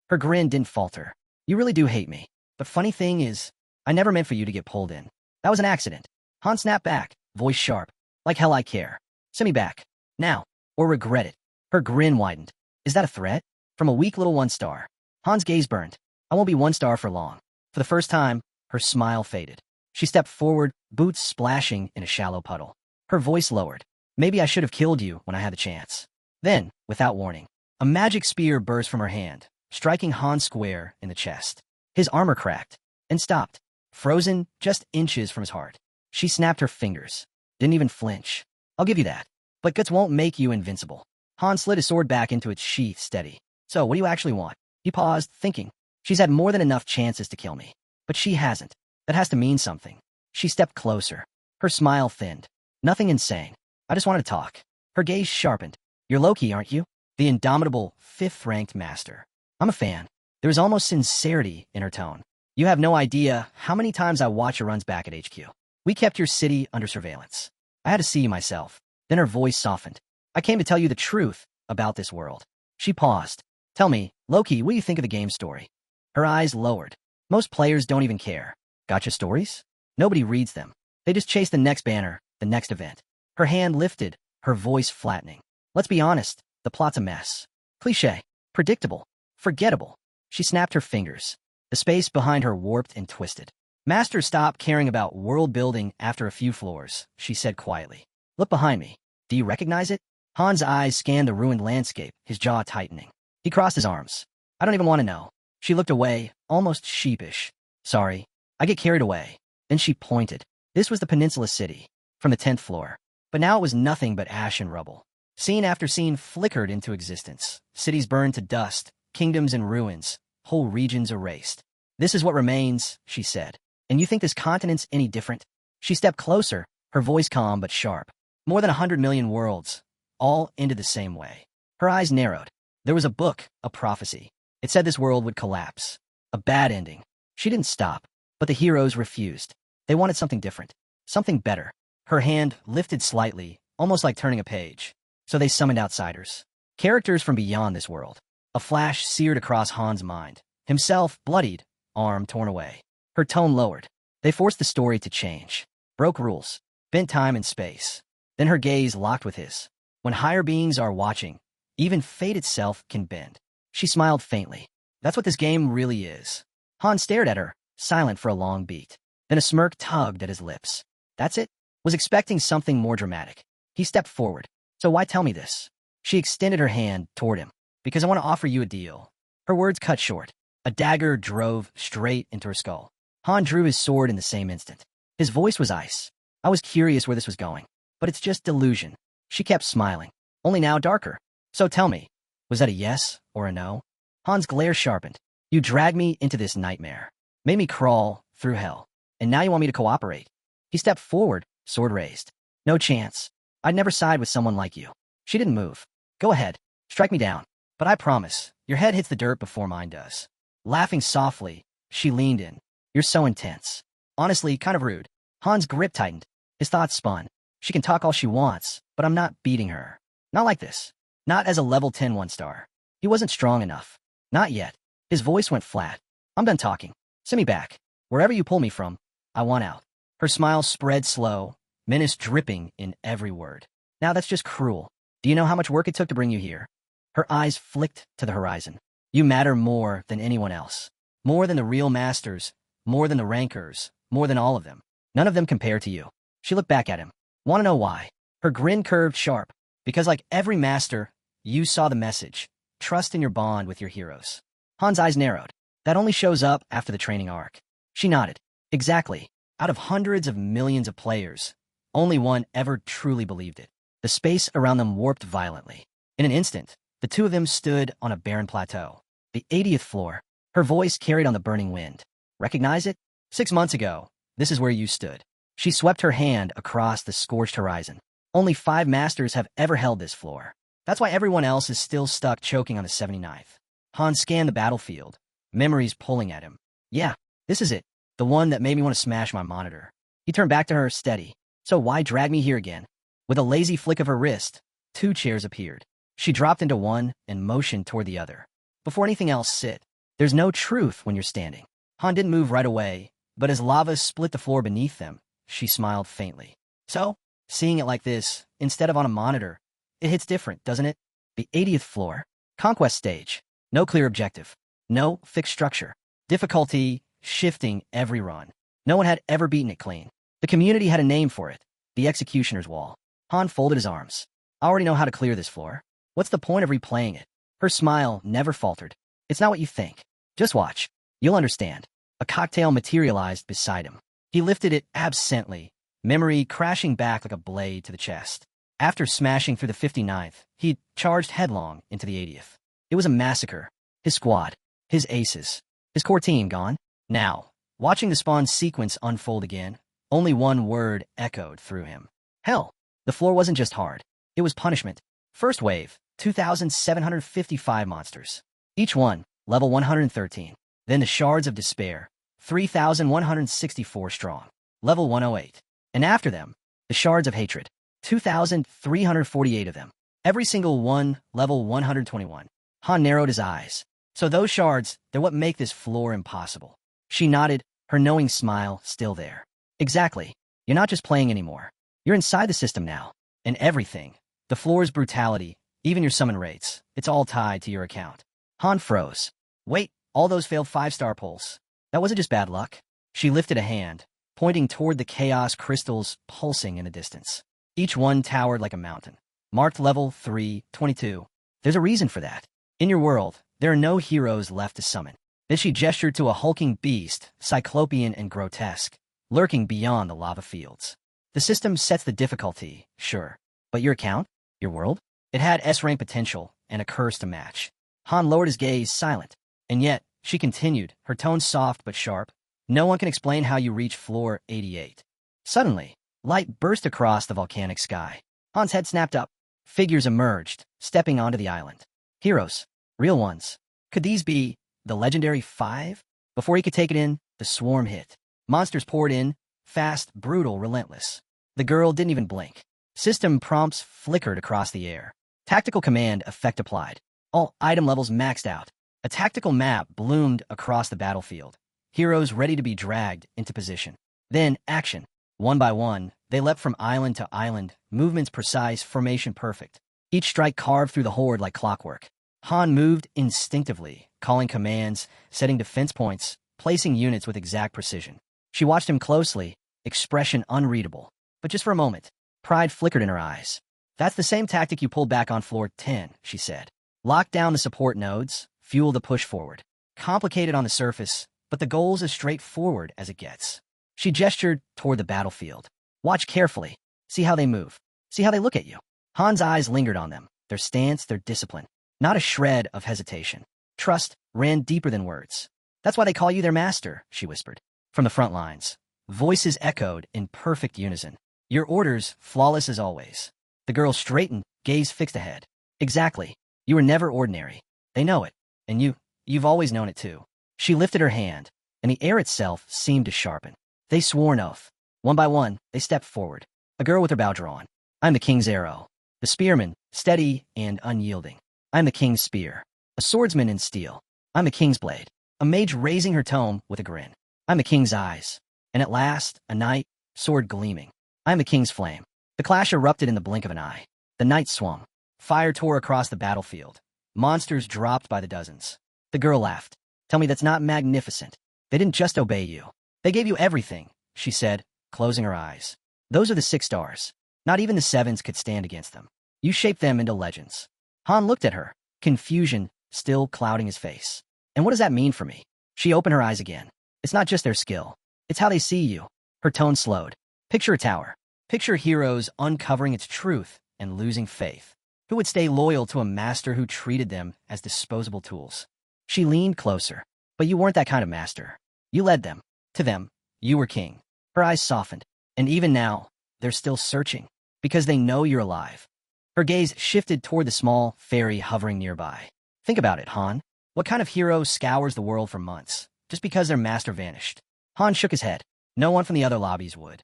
Her grin didn't falter. You really do hate me. The funny thing is, I never meant for you to get pulled in. That was an accident. Han snapped back, voice sharp. Like hell I care. Send me back. Now. Or regret it. Her grin widened. Is that a threat? From a weak little 1 star. Han's gaze burned. I won't be 1 star for long. For the first time, her smile faded. She stepped forward, boots splashing in a shallow puddle. Her voice lowered. Maybe I should have killed you when I had the chance. Then, without warning, a magic spear burst from her hand, striking Han square in the chest. His armor cracked and stopped, frozen just inches from his heart. She snapped her fingers. Didn't even flinch. I'll give you that. But guts won't make you invincible. Han slid his sword back into its sheath steady. So, what do you actually want? He paused, thinking. She's had more than enough chances to kill me. But she hasn't. That has to mean something. She stepped closer. Her smile thinned. Nothing insane. I just want to talk. Her gaze sharpened. You're Loki, aren't you? The indomitable, 5th-ranked master. I'm a fan. There was almost sincerity in her tone. You have no idea how many times I watch your runs back at HQ. We kept your city under surveillance. I had to see you myself. Then her voice softened. I came to tell you the truth about this world. She paused. Tell me, Loki, what do you think of the game story? Her eyes lowered. Most players don't even care. Gotcha stories? Nobody reads them. They just chase the next banner, the next event. Her hand lifted, her voice flattening. Let's be honest, the plot's a mess. Cliché. Predictable. Forgettable. She snapped her fingers. The space behind her warped and twisted. Masters stop caring about world building after a few floors, she said quietly. Look behind me. Do you recognize it? Han's eyes scanned the ruined landscape, his jaw tightening. He crossed his arms. I don't even want to know. She looked away, almost sheepish. Sorry. I get carried away. Then she pointed. This was the Peninsula City, from the 10th floor. But now it was nothing but ash and rubble. Scene after scene flickered into existence. Cities burned to dust, kingdoms in ruins, whole regions erased. This is what remains, she said. And you think this continent's any different? She stepped closer, her voice calm but sharp. More than 100 million worlds, all ended the same way. Her eyes narrowed. There was a book, a prophecy. It said this world would collapse. A bad ending. She didn't stop, but the heroes refused. They wanted something different, something better. Her hand lifted slightly, almost like turning a page. So they summoned outsiders. Characters from beyond this world. A flash seared across Han's mind. Himself, bloodied, arm torn away. Her tone lowered. They forced the story to change. Broke rules. Bent time and space. Then her gaze locked with his. When higher beings are watching, even fate itself can bend. She smiled faintly. That's what this game really is. Han stared at her, silent for a long beat. Then a smirk tugged at his lips. That's it? Was expecting something more dramatic. He stepped forward. So why tell me this? She extended her hand toward him. Because I want to offer you a deal. Her words cut short. A dagger drove straight into her skull. Han drew his sword in the same instant. His voice was ice. I was curious where this was going. But it's just delusion. She kept smiling. Only now darker. So tell me, was that a yes or a no? Han's glare sharpened. You dragged me into this nightmare. Made me crawl through hell. And now you want me to cooperate? He stepped forward, sword raised. No chance. I'd never side with someone like you. She didn't move. Go ahead. Strike me down. But I promise, your head hits the dirt before mine does. Laughing softly, she leaned in. You're so intense. Honestly, kind of rude. Han's grip tightened. His thoughts spun. She can talk all she wants, but I'm not beating her. Not like this. Not as a level 10 1-star. He wasn't strong enough. Not yet. His voice went flat. I'm done talking. Send me back. Wherever you pull me from, I want out. Her smile spread slow, menace dripping in every word. Now that's just cruel. Do you know how much work it took to bring you here? Her eyes flicked to the horizon. You matter more than anyone else. More than the real masters, More than the rankers, more than all of them. None of them compare to you. She looked back at him. Want to know why? Her grin curved sharp. Because like every master, you saw the message. Trust in your bond with your heroes. Han's eyes narrowed. That only shows up after the training arc. She nodded. Exactly. Out of hundreds of millions of players, only one ever truly believed it. The space around them warped violently. In an instant, the two of them stood on a barren plateau. The 80th floor. Her voice carried on the burning wind. Recognize it? 6 months ago, this is where you stood. She swept her hand across the scorched horizon. Only 5 masters have ever held this floor. That's why everyone else is still stuck choking on the 79th. Han scanned the battlefield, memories pulling at him. Yeah, this is it. The one that made me want to smash my monitor. He turned back to her, steady. So why drag me here again? With a lazy flick of her wrist, 2 chairs appeared. She dropped into one and motioned toward the other. Before anything else, sit. There's no truth when you're standing. Han didn't move right away, but as lava split the floor beneath them, she smiled faintly. So, seeing it like this, instead of on a monitor, it hits different, doesn't it? The 80th floor. Conquest stage. No clear objective. No fixed structure. Difficulty shifting every run. No one had ever beaten it clean. The community had a name for it. The Executioner's Wall. Han folded his arms. I already know how to clear this floor. What's the point of replaying it? Her smile never faltered. It's not what you think. Just watch. You'll understand. A cocktail materialized beside him. He lifted it absently, memory crashing back like a blade to the chest. After smashing through the 59th, he charged headlong into the 80th. It was a massacre. His squad, his aces, his core team gone. Now, watching the spawn sequence unfold again, only one word echoed through him. Hell. The floor wasn't just hard. It was punishment. First wave, 2,755 monsters. Each one, level 113. Then the Shards of Despair, 3,164 strong, level 108. And after them, the Shards of Hatred, 2,348 of them. Every single one, level 121. Han narrowed his eyes. So those shards, they're what make this floor impossible. She nodded, her knowing smile still there. Exactly. You're not just playing anymore. You're inside the system now. And everything, the floor's brutality, even your summon rates, it's all tied to your account. Han froze. Wait, all those failed 5-star pulls. That wasn't just bad luck. She lifted a hand, pointing toward the chaos crystals pulsing in the distance. Each one towered like a mountain. Marked level 322. There's a reason for that. In your world, there are no heroes left to summon. Then she gestured to a hulking beast, cyclopean and grotesque, lurking beyond the lava fields. The system sets the difficulty, sure. But your account? Your world? It had S-rank potential and a curse to match. Han lowered his gaze, silent. And yet, she continued, her tone soft but sharp. No one can explain how you reach floor 88. Suddenly, light burst across the volcanic sky. Han's head snapped up. Figures emerged, stepping onto the island. Heroes. Real ones. Could these be the legendary 5? Before he could take it in, the swarm hit. Monsters poured in, fast, brutal, relentless. The girl didn't even blink. System prompts flickered across the air. Tactical command effect applied. All item levels maxed out. A tactical map bloomed across the battlefield. Heroes ready to be dragged into position. Then, action. One by one, they leapt from island to island, movements precise, formation perfect. Each strike carved through the horde like clockwork. Han moved instinctively, calling commands, setting defense points, placing units with exact precision. She watched him closely, expression unreadable. But just for a moment, pride flickered in her eyes. That's the same tactic you pulled back on floor 10, she said. Lock down the support nodes, fuel the push forward. Complicated on the surface, but the goal's as straightforward as it gets. She gestured toward the battlefield. Watch carefully. See how they move. See how they look at you. Han's eyes lingered on them, their stance, their discipline. Not a shred of hesitation. Trust ran deeper than words. That's why they call you their master, she whispered. From the front lines, voices echoed in perfect unison. Your orders, flawless as always. The girl straightened, gaze fixed ahead. Exactly. You were never ordinary. They know it. And you've always known it too. She lifted her hand, and the air itself seemed to sharpen. They swore an oath. One by one, they stepped forward. A girl with her bow drawn. I'm the king's arrow. The spearman, steady and unyielding. I'm the king's spear. A swordsman in steel. I'm the king's blade. A mage raising her tome with a grin. I'm the king's eyes. And at last, a knight, sword gleaming. I'm the king's flame. The clash erupted in the blink of an eye. The knight swung. Fire tore across the battlefield. Monsters dropped by the dozens. The girl laughed. Tell me that's not magnificent. They didn't just obey you. They gave you everything, she said, closing her eyes. Those are the 6 stars. Not even the 7s could stand against them. You shaped them into legends. Han looked at her, confusion still clouding his face. And what does that mean for me? She opened her eyes again. It's not just their skill. It's how they see you. Her tone slowed. Picture a tower. Picture heroes uncovering its truth and losing faith. Who would stay loyal to a master who treated them as disposable tools? She leaned closer. But you weren't that kind of master. You led them. To them, you were king. Her eyes softened. And even now, they're still searching. Because they know you're alive. Her gaze shifted toward the small fairy hovering nearby. Think about it, Han. What kind of hero scours the world for months, just because their master vanished? Han shook his head. No one from the other lobbies would.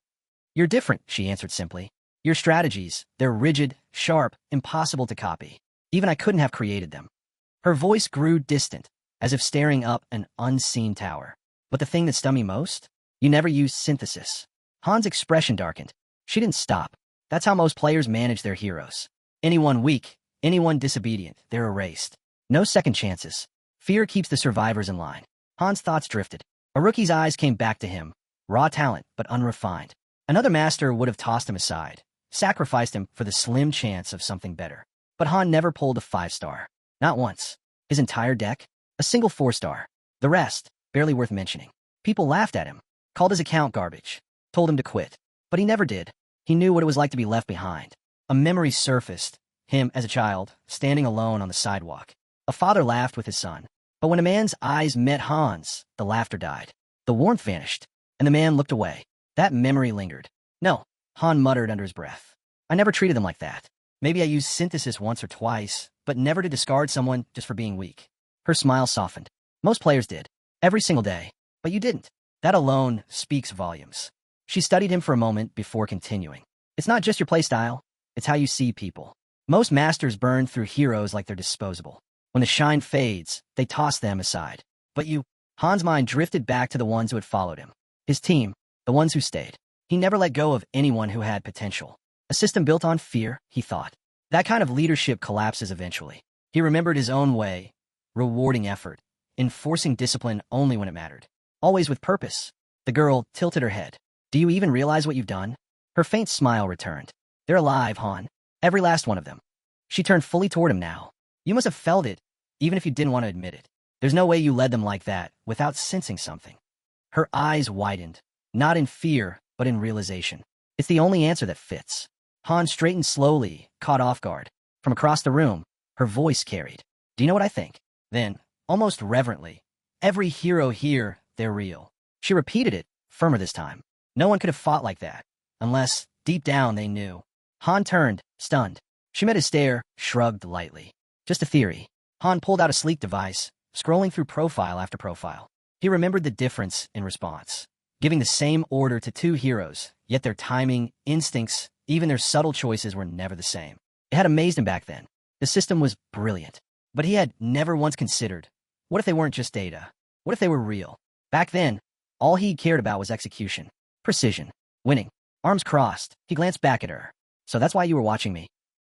You're different, she answered simply. Your strategies, they're rigid, sharp, impossible to copy. Even I couldn't have created them. Her voice grew distant, as if staring up an unseen tower. But the thing that stung me most? You never used synthesis. Han's expression darkened. She didn't stop. That's how most players manage their heroes. Anyone weak, anyone disobedient, they're erased. No second chances. Fear keeps the survivors in line. Han's thoughts drifted. A rookie's eyes came back to him. Raw talent, but unrefined. Another master would have tossed him aside, sacrificed him for the slim chance of something better. But Han never pulled a 5-star. Not once. His entire deck? A single 4-star. The rest, barely worth mentioning. People laughed at him, called his account garbage, told him to quit. But he never did. He knew what it was like to be left behind. A memory surfaced, him as a child, standing alone on the sidewalk. A father laughed with his son. But when a man's eyes met Han's, the laughter died. The warmth vanished, and the man looked away. That memory lingered. No, Han muttered under his breath. I never treated them like that. Maybe I used synthesis once or twice, but never to discard someone just for being weak. Her smile softened. Most players did. Every single day. But you didn't. That alone speaks volumes. She studied him for a moment before continuing. It's not just your playstyle. It's how you see people. Most masters burn through heroes like they're disposable. When the shine fades, they toss them aside. But you, Han's mind drifted back to the ones who had followed him. His team, the ones who stayed. He never let go of anyone who had potential. A system built on fear, he thought. That kind of leadership collapses eventually. He remembered his own way, rewarding effort, enforcing discipline only when it mattered. Always with purpose. The girl tilted her head. Do you even realize what you've done? Her faint smile returned. They're alive, Han. Every last one of them. She turned fully toward him now. You must have felt it, even if you didn't want to admit it. There's no way you led them like that without sensing something. Her eyes widened, not in fear, but in realization. It's the only answer that fits. Han straightened slowly, caught off guard. From across the room, her voice carried. Do you know what I think? Then, almost reverently, every hero here, they're real. She repeated it, firmer this time. No one could have fought like that, unless, deep down, they knew. Han turned, stunned. She met his stare, shrugged lightly. Just a theory. Han pulled out a sleek device, scrolling through profile after profile. He remembered the difference in response. Giving the same order to 2 heroes, yet their timing, instincts, even their subtle choices were never the same. It had amazed him back then. The system was brilliant. But he had never once considered, what if they weren't just data? What if they were real? Back then, all he cared about was execution. Precision. Winning. Arms crossed, he glanced back at her. So that's why you were watching me?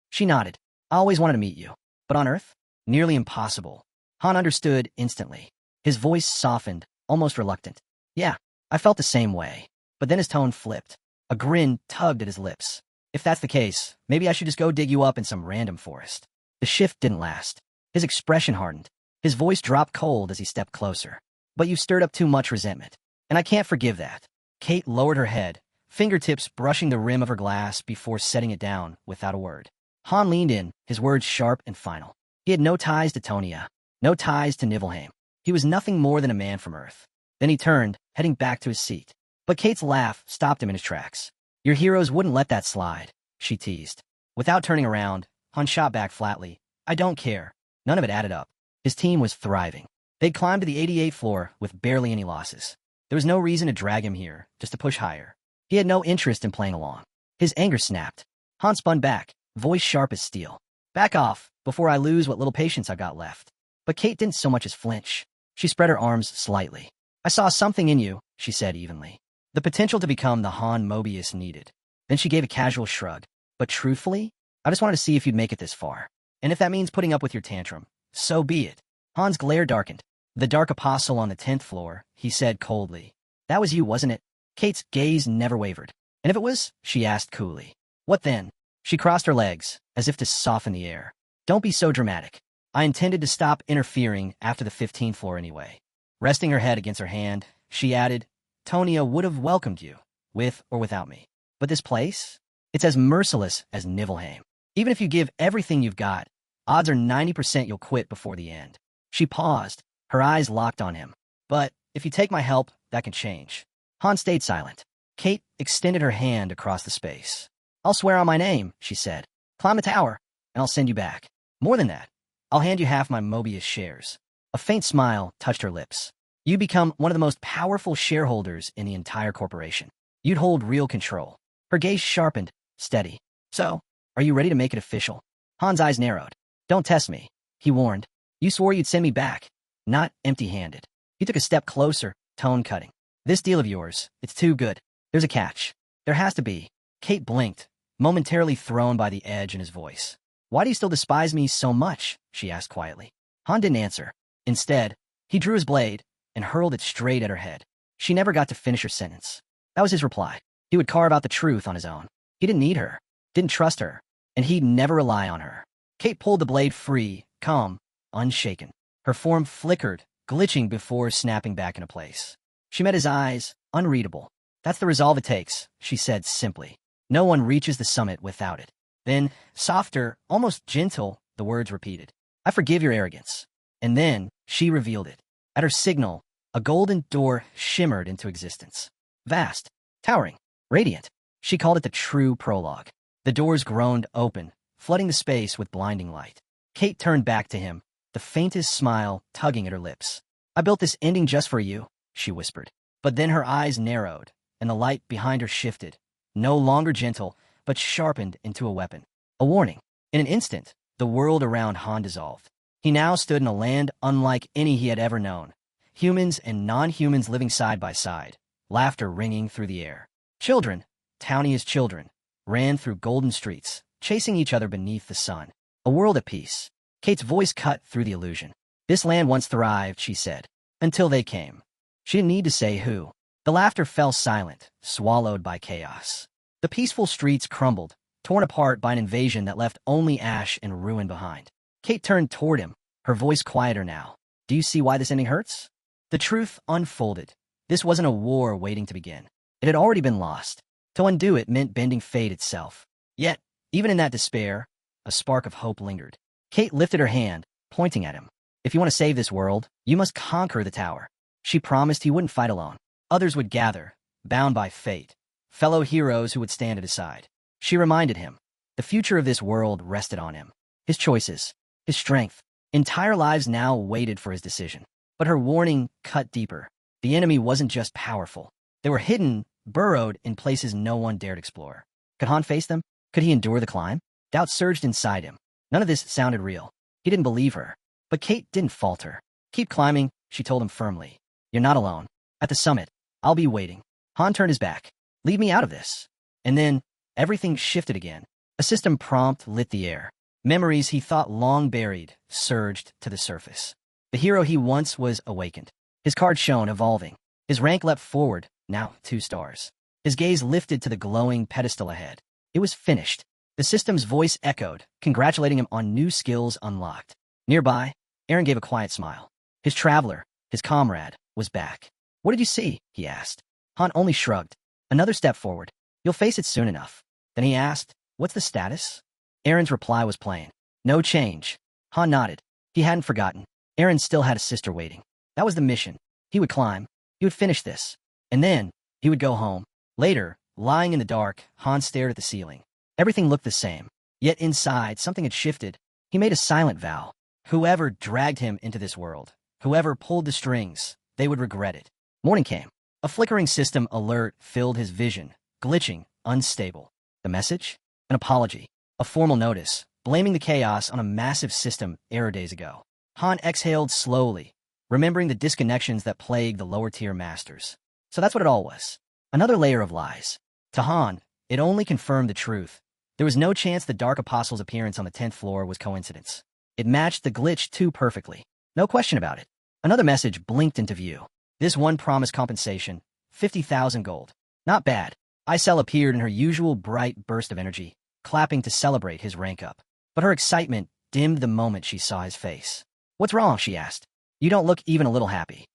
She nodded. I always wanted to meet you. But on Earth? Nearly impossible. Han understood instantly. His voice softened, almost reluctant. Yeah, I felt the same way. But then his tone flipped. A grin tugged at his lips. If that's the case, maybe I should just go dig you up in some random forest. The shift didn't last. His expression hardened. His voice dropped cold as he stepped closer. But you stirred up too much resentment. And I can't forgive that. Kate lowered her head, fingertips brushing the rim of her glass before setting it down without a word. Han leaned in, his words sharp and final. He had no ties to Tonia, no ties to Nibelheim. He was nothing more than a man from Earth. Then he turned, heading back to his seat. But Kate's laugh stopped him in his tracks. Your heroes wouldn't let that slide, she teased. Without turning around, Han shot back flatly. I don't care. None of it added up. His team was thriving. They'd climbed to the 88th floor with barely any losses. There was no reason to drag him here, just to push higher. He had no interest in playing along. His anger snapped. Han spun back, voice sharp as steel. Back off, before I lose what little patience I've got left. But Kate didn't so much as flinch. She spread her arms slightly. I saw something in you, she said evenly. The potential to become the Han Mobius needed. Then she gave a casual shrug. But truthfully, I just wanted to see if you'd make it this far. And if that means putting up with your tantrum, so be it. Han's glare darkened. The Dark Apostle on the 10th floor, he said coldly. That was you, wasn't it? Kate's gaze never wavered. And if it was, she asked coolly. What then? She crossed her legs, as if to soften the air. Don't be so dramatic. I intended to stop interfering after the 15th floor anyway. Resting her head against her hand, she added, Tonia would have welcomed you, with or without me. But this place? It's as merciless as Nibelheim. Even if you give everything you've got, odds are 90% you'll quit before the end. She paused, her eyes locked on him. But if you take my help, that can change. Han stayed silent. Kate extended her hand across the space. I'll swear on my name, she said. Climb the tower, and I'll send you back. More than that, I'll hand you half my Mobius shares. A faint smile touched her lips. You become one of the most powerful shareholders in the entire corporation. You'd hold real control. Her gaze sharpened, steady. So, are you ready to make it official? Han's eyes narrowed. Don't test me, he warned. You swore you'd send me back, not empty-handed. He took a step closer, tone cutting. This deal of yours, it's too good. There's a catch. There has to be. Kate blinked, momentarily thrown by the edge in his voice. Why do you still despise me so much? She asked quietly. Han didn't answer. Instead, he drew his blade and hurled it straight at her head. She never got to finish her sentence. That was his reply. He would carve out the truth on his own. He didn't need her, didn't trust her, and he'd never rely on her. Kate pulled the blade free, calm, unshaken. Her form flickered, glitching before snapping back into place. She met his eyes, unreadable. That's the resolve it takes, she said simply. No one reaches the summit without it. Then, softer, almost gentle, the words repeated. I forgive your arrogance. And then, she revealed it. At her signal, a golden door shimmered into existence. Vast, towering, radiant. She called it the true prologue. The doors groaned open, flooding the space with blinding light. Kate turned back to him, the faintest smile tugging at her lips. I built this ending just for you, she whispered. But then her eyes narrowed, and the light behind her shifted, no longer gentle, but sharpened into a weapon. A warning. In an instant, the world around Han dissolved. He now stood in a land unlike any he had ever known. Humans and non-humans living side by side, laughter ringing through the air. Children, towny as children, ran through golden streets, chasing each other beneath the sun. A world at peace. Kate's voice cut through the illusion. This land once thrived, she said, until they came. She didn't need to say who. The laughter fell silent, swallowed by chaos. The peaceful streets crumbled, torn apart by an invasion that left only ash and ruin behind. Kate turned toward him, her voice quieter now. Do you see why this ending hurts? The truth unfolded. This wasn't a war waiting to begin. It had already been lost. To undo it meant bending fate itself. Yet, even in that despair, a spark of hope lingered. Kate lifted her hand, pointing at him. If you want to save this world, you must conquer the tower. She promised he wouldn't fight alone. Others would gather, bound by fate, fellow heroes who would stand at his side. She reminded him. The future of this world rested on him. His choices, his strength, entire lives now waited for his decision. But her warning cut deeper. The enemy wasn't just powerful. They were hidden, burrowed in places no one dared explore. Could Han face them? Could he endure the climb? Doubt surged inside him. None of this sounded real. He didn't believe her. But Kate didn't falter. Keep climbing, she told him firmly. You're not alone. At the summit, I'll be waiting. Han turned his back. Leave me out of this. And then, everything shifted again. A system prompt lit the air. Memories he thought long buried surged to the surface. The hero he once was awakened. His card shone, evolving. His rank leapt forward, now 2 stars. His gaze lifted to the glowing pedestal ahead. It was finished. The system's voice echoed, congratulating him on new skills unlocked. Nearby, Aaron gave a quiet smile. His traveler, his comrade, was back. What did you see? He asked. Han only shrugged. Another step forward. You'll face it soon enough. Then he asked, what's the status? Aaron's reply was plain. No change. Han nodded. He hadn't forgotten. Aaron still had a sister waiting. That was the mission. He would climb. He would finish this. And then, he would go home. Later, lying in the dark, Han stared at the ceiling. Everything looked the same. Yet inside, something had shifted. He made a silent vow. Whoever dragged him into this world, whoever pulled the strings, they would regret it. Morning came. A flickering system alert filled his vision, glitching, unstable. The message? An apology. A formal notice, blaming the chaos on a massive system error days ago. Han exhaled slowly, remembering the disconnections that plagued the lower-tier masters. So that's what it all was. Another layer of lies. To Han, it only confirmed the truth. There was no chance the Dark Apostle's appearance on the 10th floor was coincidence. It matched the glitch too perfectly. No question about it. Another message blinked into view. This one promised compensation, 50,000 gold. Not bad. Isel appeared in her usual bright burst of energy, clapping to celebrate his rank up. But her excitement dimmed the moment she saw his face. What's wrong? She asked. You don't look even a little happy.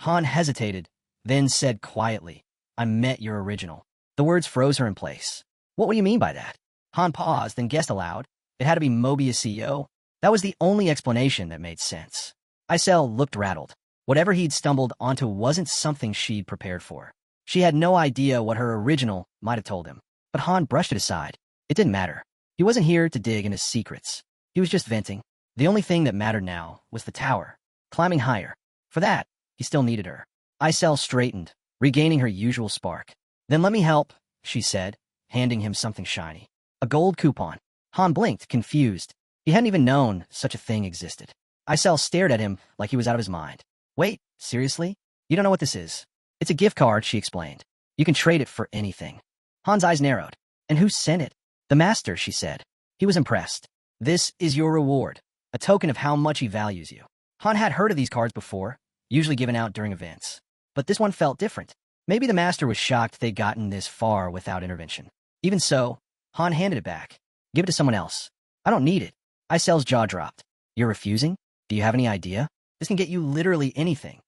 Han hesitated, then said quietly, I met your original. The words froze her in place. What do you mean by that? Han paused, then guessed aloud. It had to be Mobius CEO. That was the only explanation that made sense. Isel looked rattled. Whatever he'd stumbled onto wasn't something she'd prepared for. She had no idea what her original might have told him. But Han brushed it aside. It didn't matter. He wasn't here to dig into secrets. He was just venting. The only thing that mattered now was the tower. Climbing higher. For that, he still needed her. Isel straightened, regaining her usual spark. Then let me help, she said, handing him something shiny. A gold coupon. Han blinked, confused. He hadn't even known such a thing existed. Isel stared at him like he was out of his mind. Wait, seriously? You don't know what this is? It's a gift card, she explained. You can trade it for anything. Han's eyes narrowed. And who sent it? The master, she said. He was impressed. This is your reward, a token of how much he values you. Han had heard of these cards before, usually given out during events. But this one felt different. Maybe the master was shocked they'd gotten this far without intervention. Even so, Han handed it back. Give it to someone else. I don't need it. Isel's jaw dropped. You're refusing? Do you have any idea? This can get you literally anything.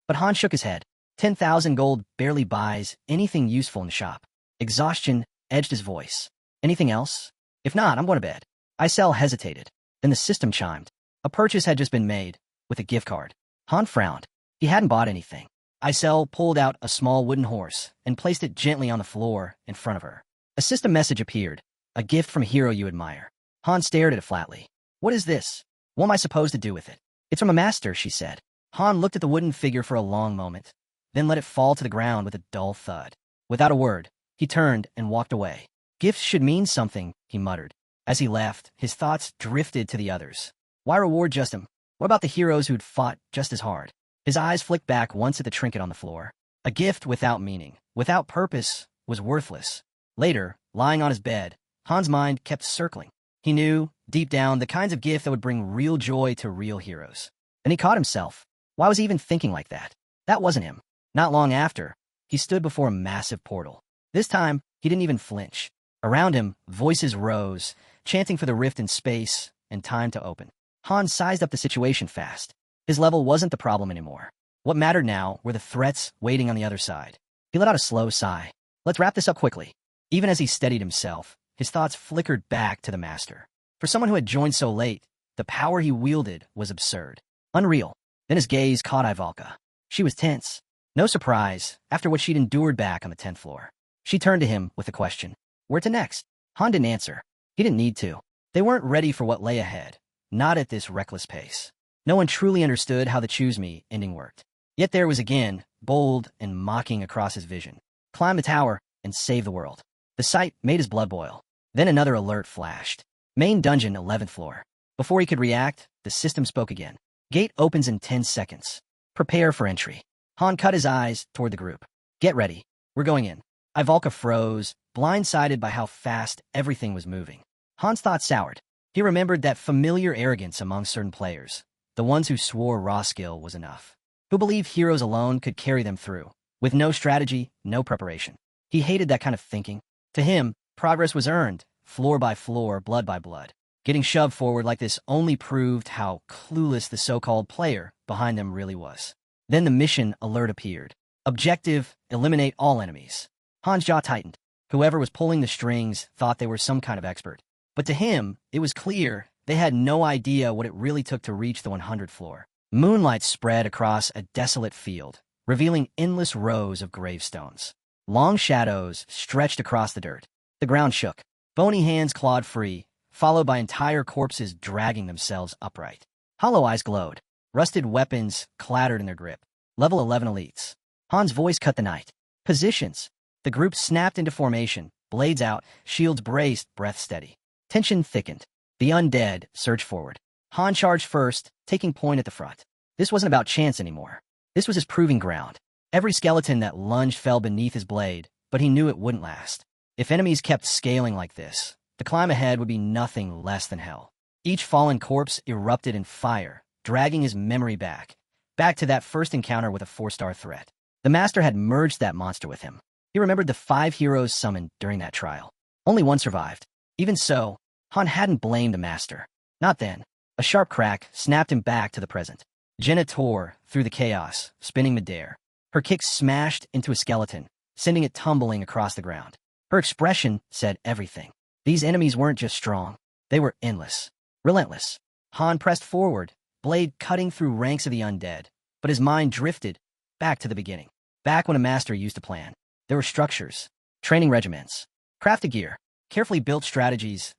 But Han shook his head. 10,000 gold barely buys anything useful in the shop. Exhaustion edged his voice. Anything else? If not, I'm going to bed. Isel hesitated. Then the system chimed. A purchase had just been made, with a gift card. Han frowned. He hadn't bought anything. Isel pulled out a small wooden horse and placed it gently on the floor in front of her. A system message appeared. A gift from a hero you admire. Han stared at it flatly. What is this? What am I supposed to do with it? It's from a master, she said. Han looked at the wooden figure for a long moment, then let it fall to the ground with a dull thud. Without a word, he turned and walked away. Gifts should mean something, he muttered. As he left, his thoughts drifted to the others. Why reward just him? What about the heroes who'd fought just as hard? His eyes flicked back once at the trinket on the floor. A gift without meaning, without purpose, was worthless. Later, lying on his bed, Han's mind kept circling. He knew, deep down, the kinds of gift that would bring real joy to real heroes. And he caught himself. Why was he even thinking like that? That wasn't him. Not long after, he stood before a massive portal. This time, he didn't even flinch. Around him, voices rose, chanting for the rift in space and time to open. Han sized up the situation fast. His level wasn't the problem anymore. What mattered now were the threats waiting on the other side. He let out a slow sigh. Let's wrap this up quickly. Even as he steadied himself, his thoughts flickered back to the master. For someone who had joined so late, the power he wielded was absurd. Unreal. Then his gaze caught Ivalka. She was tense. No surprise, after what she'd endured back on the 10th floor. She turned to him with a question. Where to next? Han didn't answer. He didn't need to. They weren't ready for what lay ahead. Not at this reckless pace. No one truly understood how the choose me ending worked. Yet there was again, bold and mocking across his vision. Climb the tower and save the world. The sight made his blood boil. Then another alert flashed. Main dungeon, 11th floor. Before he could react, the system spoke again. Gate opens in 10 seconds. Prepare for entry. Han cut his eyes toward the group. Get ready. We're going in. Ivalka froze, blindsided by how fast everything was moving. Han's thoughts soured. He remembered that familiar arrogance among certain players, the ones who swore raw skill was enough, who believed heroes alone could carry them through, with no strategy, no preparation. He hated that kind of thinking. To him, progress was earned, floor by floor, blood by blood. Getting shoved forward like this only proved how clueless the so-called player behind them really was. Then the mission alert appeared. Objective, eliminate all enemies. Han's jaw tightened. Whoever was pulling the strings thought they were some kind of expert. But to him, it was clear they had no idea what it really took to reach the 100th floor. Moonlight spread across a desolate field, revealing endless rows of gravestones. Long shadows stretched across the dirt. The ground shook. Bony hands clawed free, followed by entire corpses dragging themselves upright. Hollow eyes glowed. Rusted weapons clattered in their grip. Level 11 elites. Han's voice cut the night. Positions. The group snapped into formation, blades out, shields braced, breath steady. Tension thickened. The undead surged forward. Han charged first, taking point at the front. This wasn't about chance anymore. This was his proving ground. Every skeleton that lunged fell beneath his blade, but he knew it wouldn't last. If enemies kept scaling like this, the climb ahead would be nothing less than hell. Each fallen corpse erupted in fire, dragging his memory back, Back to that first encounter with a 4-star threat. The master had merged that monster with him. He remembered the 5 heroes summoned during that trial. Only one survived. Even so, Han hadn't blamed the master. Not then. A sharp crack snapped him back to the present. Jenna tore through the chaos, spinning midair. Her kick smashed into a skeleton, sending it tumbling across the ground. Her expression said everything. These enemies weren't just strong. They were endless. Relentless. Han pressed forward, blade cutting through ranks of the undead. But his mind drifted back to the beginning. Back when a master used a plan. There were structures, training regiments, crafted gear, carefully built strategies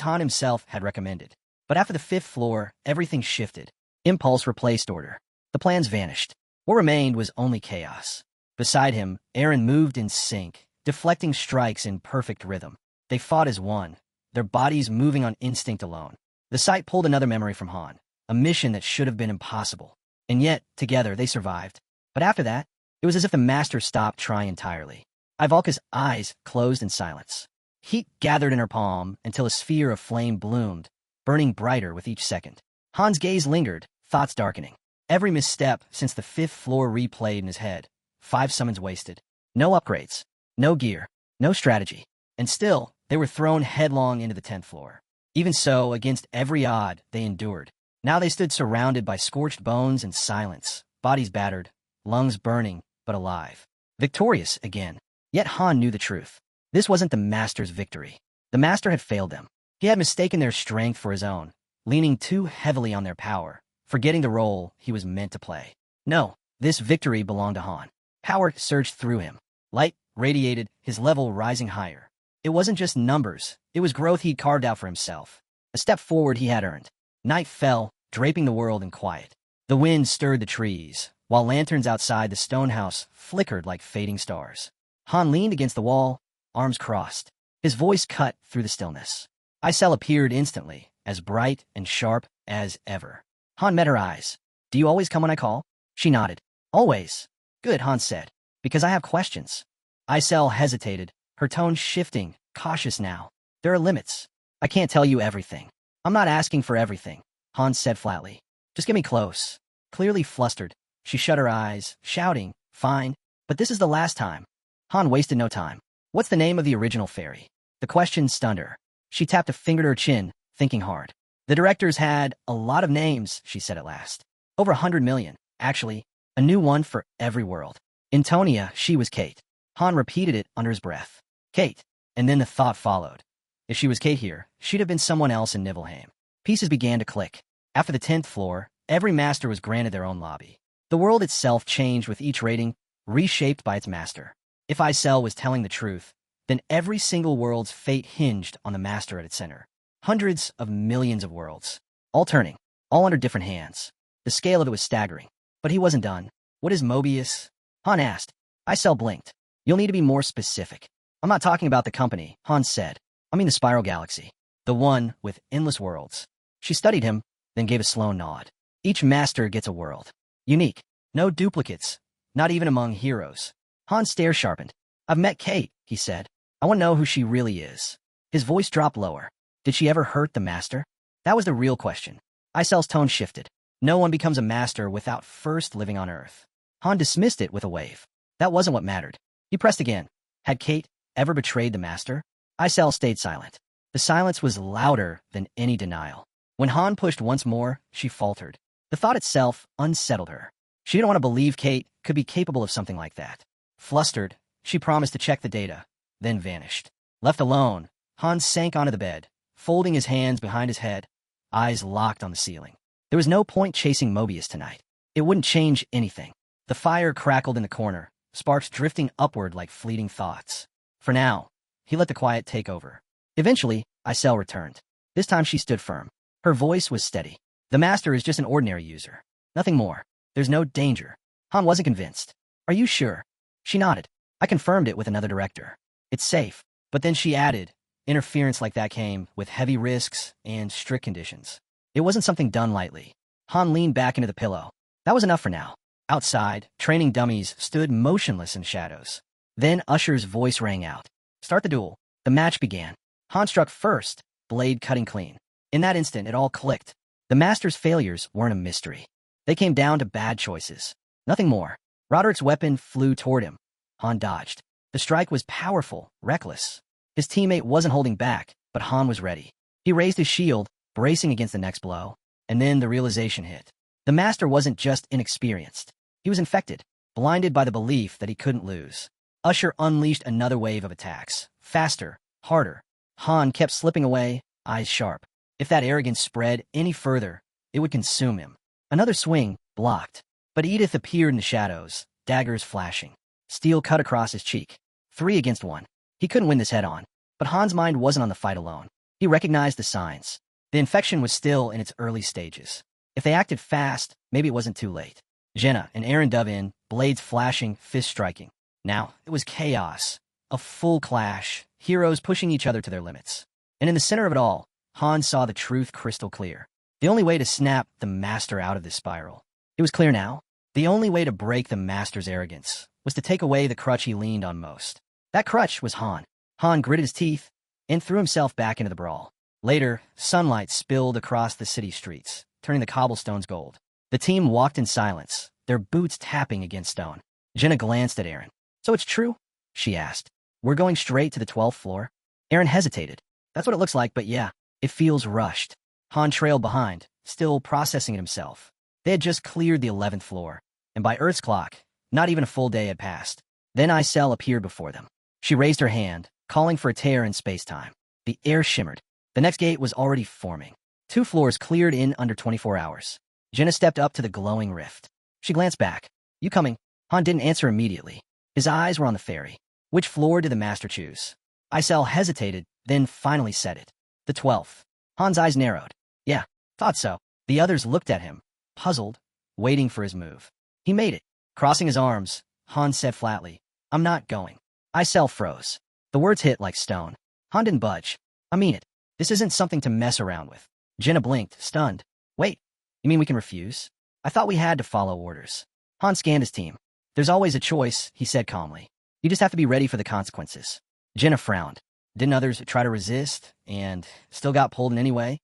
Han himself had recommended. But after the 5th floor, everything shifted. Impulse replaced order. The plans vanished. What remained was only chaos. Beside him, Aaron moved in sync, deflecting strikes in perfect rhythm. They fought as one, their bodies moving on instinct alone. The sight pulled another memory from Han, a mission that should have been impossible. And yet, together, they survived. But after that, it was as if the master stopped trying entirely. Ivalka's eyes closed in silence. Heat gathered in her palm until a sphere of flame bloomed, burning brighter with each second. Han's gaze lingered, thoughts darkening. Every misstep since the 5th floor replayed in his head. 5 summons wasted. No upgrades. No gear. No strategy. And still, they were thrown headlong into the 10th floor. Even so, against every odd, they endured. Now they stood surrounded by scorched bones and silence, bodies battered, lungs burning, but alive. Victorious again. Yet Han knew the truth. This wasn't the master's victory. The master had failed them. He had mistaken their strength for his own, leaning too heavily on their power, forgetting the role he was meant to play. No, this victory belonged to Han. Power surged through him. Light radiated, his level rising higher. It wasn't just numbers, it was growth he'd carved out for himself. A step forward he had earned. Night fell, draping the world in quiet. The wind stirred the trees, while lanterns outside the stone house flickered like fading stars. Han leaned against the wall, arms crossed. His voice cut through the stillness. Isel appeared instantly, as bright and sharp as ever. Han met her eyes. "Do you always come when I call?" She nodded. "Always." "Good," Han said. "Because I have questions." Isel hesitated, her tone shifting, cautious now. "There are limits. I can't tell you everything." "I'm not asking for everything," Han said flatly. "Just get me close." Clearly flustered, she shut her eyes, shouting, "Fine, but this is the last time." Han wasted no time. "What's the name of the original fairy?" The question stunned her. She tapped a finger to her chin, thinking hard. "The directors had a lot of names," she said at last. "Over 100 million, actually. A new one for every world. In Tonia, she was Kate." Han repeated it under his breath. Kate. And then the thought followed. If she was Kate here, she'd have been someone else in Nibelheim. Pieces began to click. After the 10th floor, every master was granted their own lobby. The world itself changed with each rating, reshaped by its master. If Isel was telling the truth, then every single world's fate hinged on the master at its center. Hundreds of millions of worlds, all turning, all under different hands. The scale of it was staggering. But he wasn't done. "What is Mobius?" Han asked. Isel blinked. "You'll need to be more specific." "I'm not talking about the company," Han said. "I mean the spiral galaxy. The one with endless worlds." She studied him, then gave a slow nod. "Each master gets a world. Unique. No duplicates. Not even among heroes." Han's stare sharpened. "I've met Kate," he said. "I want to know who she really is." His voice dropped lower. "Did she ever hurt the master?" That was the real question. Isel's tone shifted. "No one becomes a master without first living on Earth." Han dismissed it with a wave. That wasn't what mattered. He pressed again. Had Kate ever betrayed the master? Isel stayed silent. The silence was louder than any denial. When Han pushed once more, she faltered. The thought itself unsettled her. She didn't want to believe Kate could be capable of something like that. Flustered, she promised to check the data, then vanished. Left alone, Han sank onto the bed, folding his hands behind his head, eyes locked on the ceiling. There was no point chasing Mobius tonight. It wouldn't change anything. The fire crackled in the corner, sparks drifting upward like fleeting thoughts. For now, he let the quiet take over. Eventually, Isel returned. This time she stood firm. Her voice was steady. "The master is just an ordinary user. Nothing more. There's no danger." Han wasn't convinced. "Are you sure?" She nodded. "I confirmed it with another director. It's safe." But then she added, interference like that came with heavy risks and strict conditions. It wasn't something done lightly. Han leaned back into the pillow. That was enough for now. Outside, training dummies stood motionless in shadows. Then Usher's voice rang out. "Start the duel." The match began. Han struck first, blade cutting clean. In that instant, it all clicked. The master's failures weren't a mystery. They came down to bad choices. Nothing more. Roderick's weapon flew toward him. Han dodged. The strike was powerful, reckless. His teammate wasn't holding back, but Han was ready. He raised his shield, bracing against the next blow, and then the realization hit. The master wasn't just inexperienced. He was infected, blinded by the belief that he couldn't lose. Usher unleashed another wave of attacks. Faster, harder. Han kept slipping away, eyes sharp. If that arrogance spread any further, it would consume him. Another swing, blocked. But Edith appeared in the shadows, daggers flashing. Steel cut across his cheek. 3 against 1. He couldn't win this head-on. But Han's mind wasn't on the fight alone. He recognized the signs. The infection was still in its early stages. If they acted fast, maybe it wasn't too late. Jenna and Aaron dove in, blades flashing, fists striking. Now, it was chaos. A full clash, heroes pushing each other to their limits. And in the center of it all, Han saw the truth crystal clear. The only way to snap the master out of this spiral. It was clear now. The only way to break the master's arrogance was to take away the crutch he leaned on most. That crutch was Han. Han gritted his teeth and threw himself back into the brawl. Later, sunlight spilled across the city streets, turning the cobblestones gold. The team walked in silence, their boots tapping against stone. Jenna glanced at Aaron. "So it's true?" she asked. "We're going straight to the 12th floor?" Aaron hesitated. "That's what it looks like, but yeah, it feels rushed." Han trailed behind, still processing it himself. They had just cleared the 11th floor, and by Earth's clock, not even a full day had passed. Then Isel appeared before them. She raised her hand, calling for a tear in space-time. The air shimmered. The next gate was already forming. 2 floors cleared in under 24 hours. Jenna stepped up to the glowing rift. She glanced back. "You coming?" Han didn't answer immediately. His eyes were on the ferry. Which floor did the master choose? Isel hesitated, then finally said it. "The 12th. Han's eyes narrowed. "Yeah, thought so." The others looked at him, puzzled, waiting for his move. He made it. Crossing his arms, Han said flatly, "I'm not going." Isel froze. The words hit like stone. Han didn't budge. "I mean it. This isn't something to mess around with." Jenna blinked, stunned. "Wait, you mean we can refuse? I thought we had to follow orders." Han scanned his team. "There's always a choice," he said calmly. "You just have to be ready for the consequences." Jenna frowned. Didn't others try to resist and still got pulled in any way?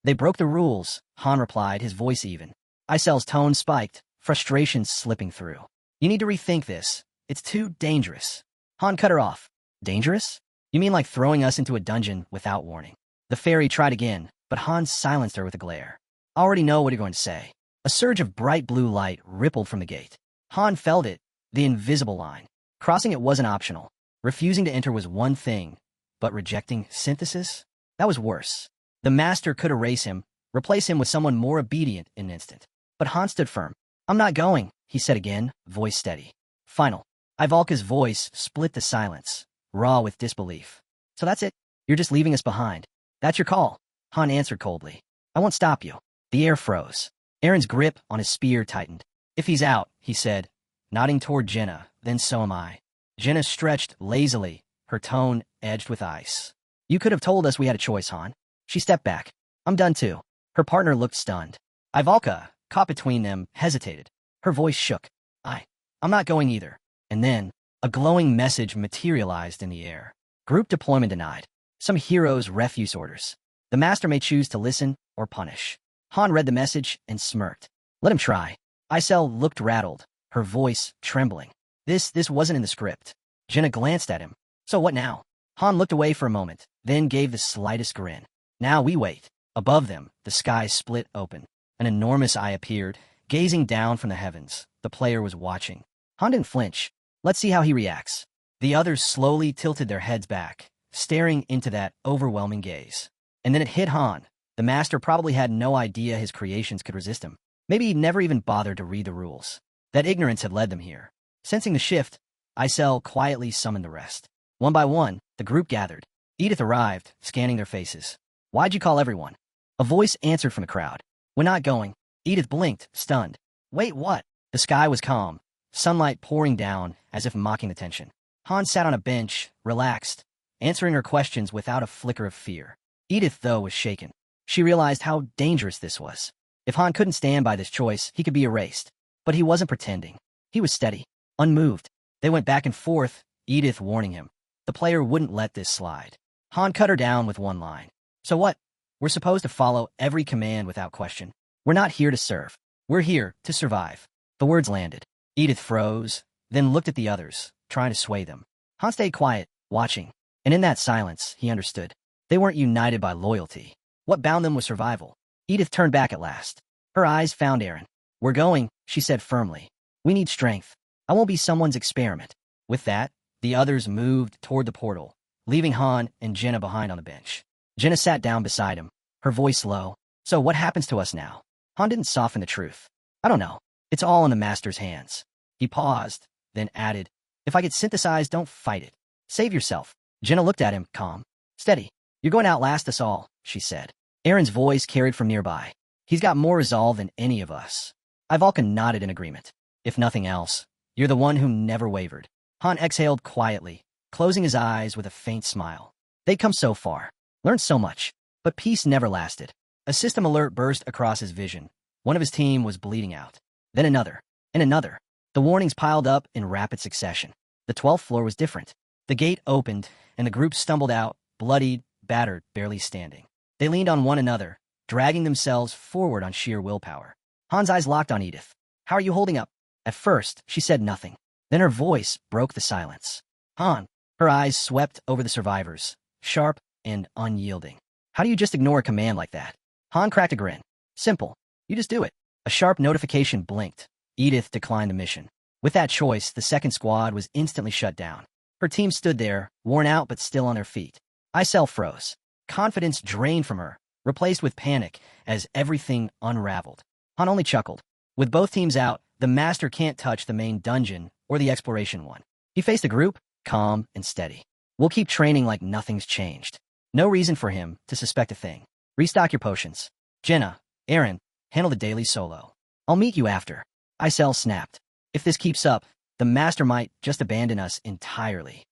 "They broke the rules," Han replied, his voice even. Isel's tone spiked, frustration slipping through. "You need to rethink this. It's too dangerous." Han cut her off. "Dangerous? You mean like throwing us into a dungeon without warning?" The fairy tried again, but Han silenced her with a glare. "I already know what you're going to say." A surge of bright blue light rippled from the gate. Han felt it, the invisible line. Crossing it wasn't optional. Refusing to enter was one thing, but rejecting synthesis? That was worse. The master could erase him, replace him with someone more obedient in an instant. But Han stood firm. "I'm not going," he said again, voice steady. Final. Ivalka's voice split the silence, raw with disbelief. "So that's it? You're just leaving us behind?" "That's your call," Han answered coldly. "I won't stop you." The air froze. Aaron's grip on his spear tightened. "If he's out," he said, nodding toward Jenna, "then so am I." Jenna stretched lazily, her tone edged with ice. "You could have told us we had a choice, Han." She stepped back. "I'm done too." Her partner looked stunned. Ivalka, caught between them, hesitated. Her voice shook. I'm not going either." And then, a glowing message materialized in the air. "Group deployment denied. Some heroes' refuse orders. The master may choose to listen or punish." Han read the message and smirked. "Let him try." Isel looked rattled, her voice trembling. This wasn't in the script." Jenna glanced at him. "So what now?" Han looked away for a moment, then gave the slightest grin. "Now we wait." Above them, the sky split open. An enormous eye appeared, gazing down from the heavens. The player was watching. Han didn't flinch. "Let's see how he reacts." The others slowly tilted their heads back, staring into that overwhelming gaze. And then it hit Han. The master probably had no idea his creations could resist him. Maybe he'd never even bothered to read the rules. That ignorance had led them here. Sensing the shift, Isel quietly summoned the rest. One by one, the group gathered. Edith arrived, scanning their faces. "Why'd you call everyone?" A voice answered from the crowd. "We're not going." Edith blinked, stunned. "Wait, what?" The sky was calm, sunlight pouring down as if mocking the tension. Han sat on a bench, relaxed, answering her questions without a flicker of fear. Edith, though, was shaken. She realized how dangerous this was. If Han couldn't stand by this choice, he could be erased. But he wasn't pretending. He was steady, unmoved. They went back and forth, Edith warning him. The player wouldn't let this slide. Han cut her down with one line. "So what? We're supposed to follow every command without question. We're not here to serve." We're here to survive. The words landed. Edith froze, then looked at the others, trying to sway them. Han stayed quiet, watching, and in that silence, he understood. They weren't united by loyalty. What bound them was survival. Edith turned back at last. Her eyes found Aaron. We're going, she said firmly. We need strength. I won't be someone's experiment. With that, the others moved toward the portal, leaving Han and Jenna behind on the bench. Jenna sat down beside him, her voice low. So what happens to us now? Han didn't soften the truth. I don't know. It's all in the Master's hands. He paused, then added, if I get synthesized, don't fight it. Save yourself. Jenna looked at him, calm. Steady. You're going to outlast us all, she said. Aaron's voice carried from nearby. He's got more resolve than any of us. Ivalka nodded in agreement. If nothing else, you're the one who never wavered. Han exhaled quietly, closing his eyes with a faint smile. They'd come so far, learned so much, but peace never lasted. A system alert burst across his vision. One of his team was bleeding out. Then another, and another. The warnings piled up in rapid succession. The 12th floor was different. The gate opened, and the group stumbled out, bloodied, battered, barely standing. They leaned on one another, dragging themselves forward on sheer willpower. Han's eyes locked on Edith. How are you holding up? At first, she said nothing. Then her voice broke the silence. Han. Her eyes swept over the survivors, sharp and unyielding. How do you just ignore a command like that? Han cracked a grin. Simple. You just do it. A sharp notification blinked. Edith declined the mission. With that choice, the second squad was instantly shut down. Her team stood there, worn out but still on their feet. Isel froze. Confidence drained from her, replaced with panic as everything unraveled. Han only chuckled. With both teams out, the Master can't touch the main dungeon or the exploration one. He faced the group, calm and steady. We'll keep training like nothing's changed. No reason for him to suspect a thing. Restock your potions. Jenna, Aaron, handle the daily solo. I'll meet you after. Isel snapped. If this keeps up, the Master might just abandon us entirely.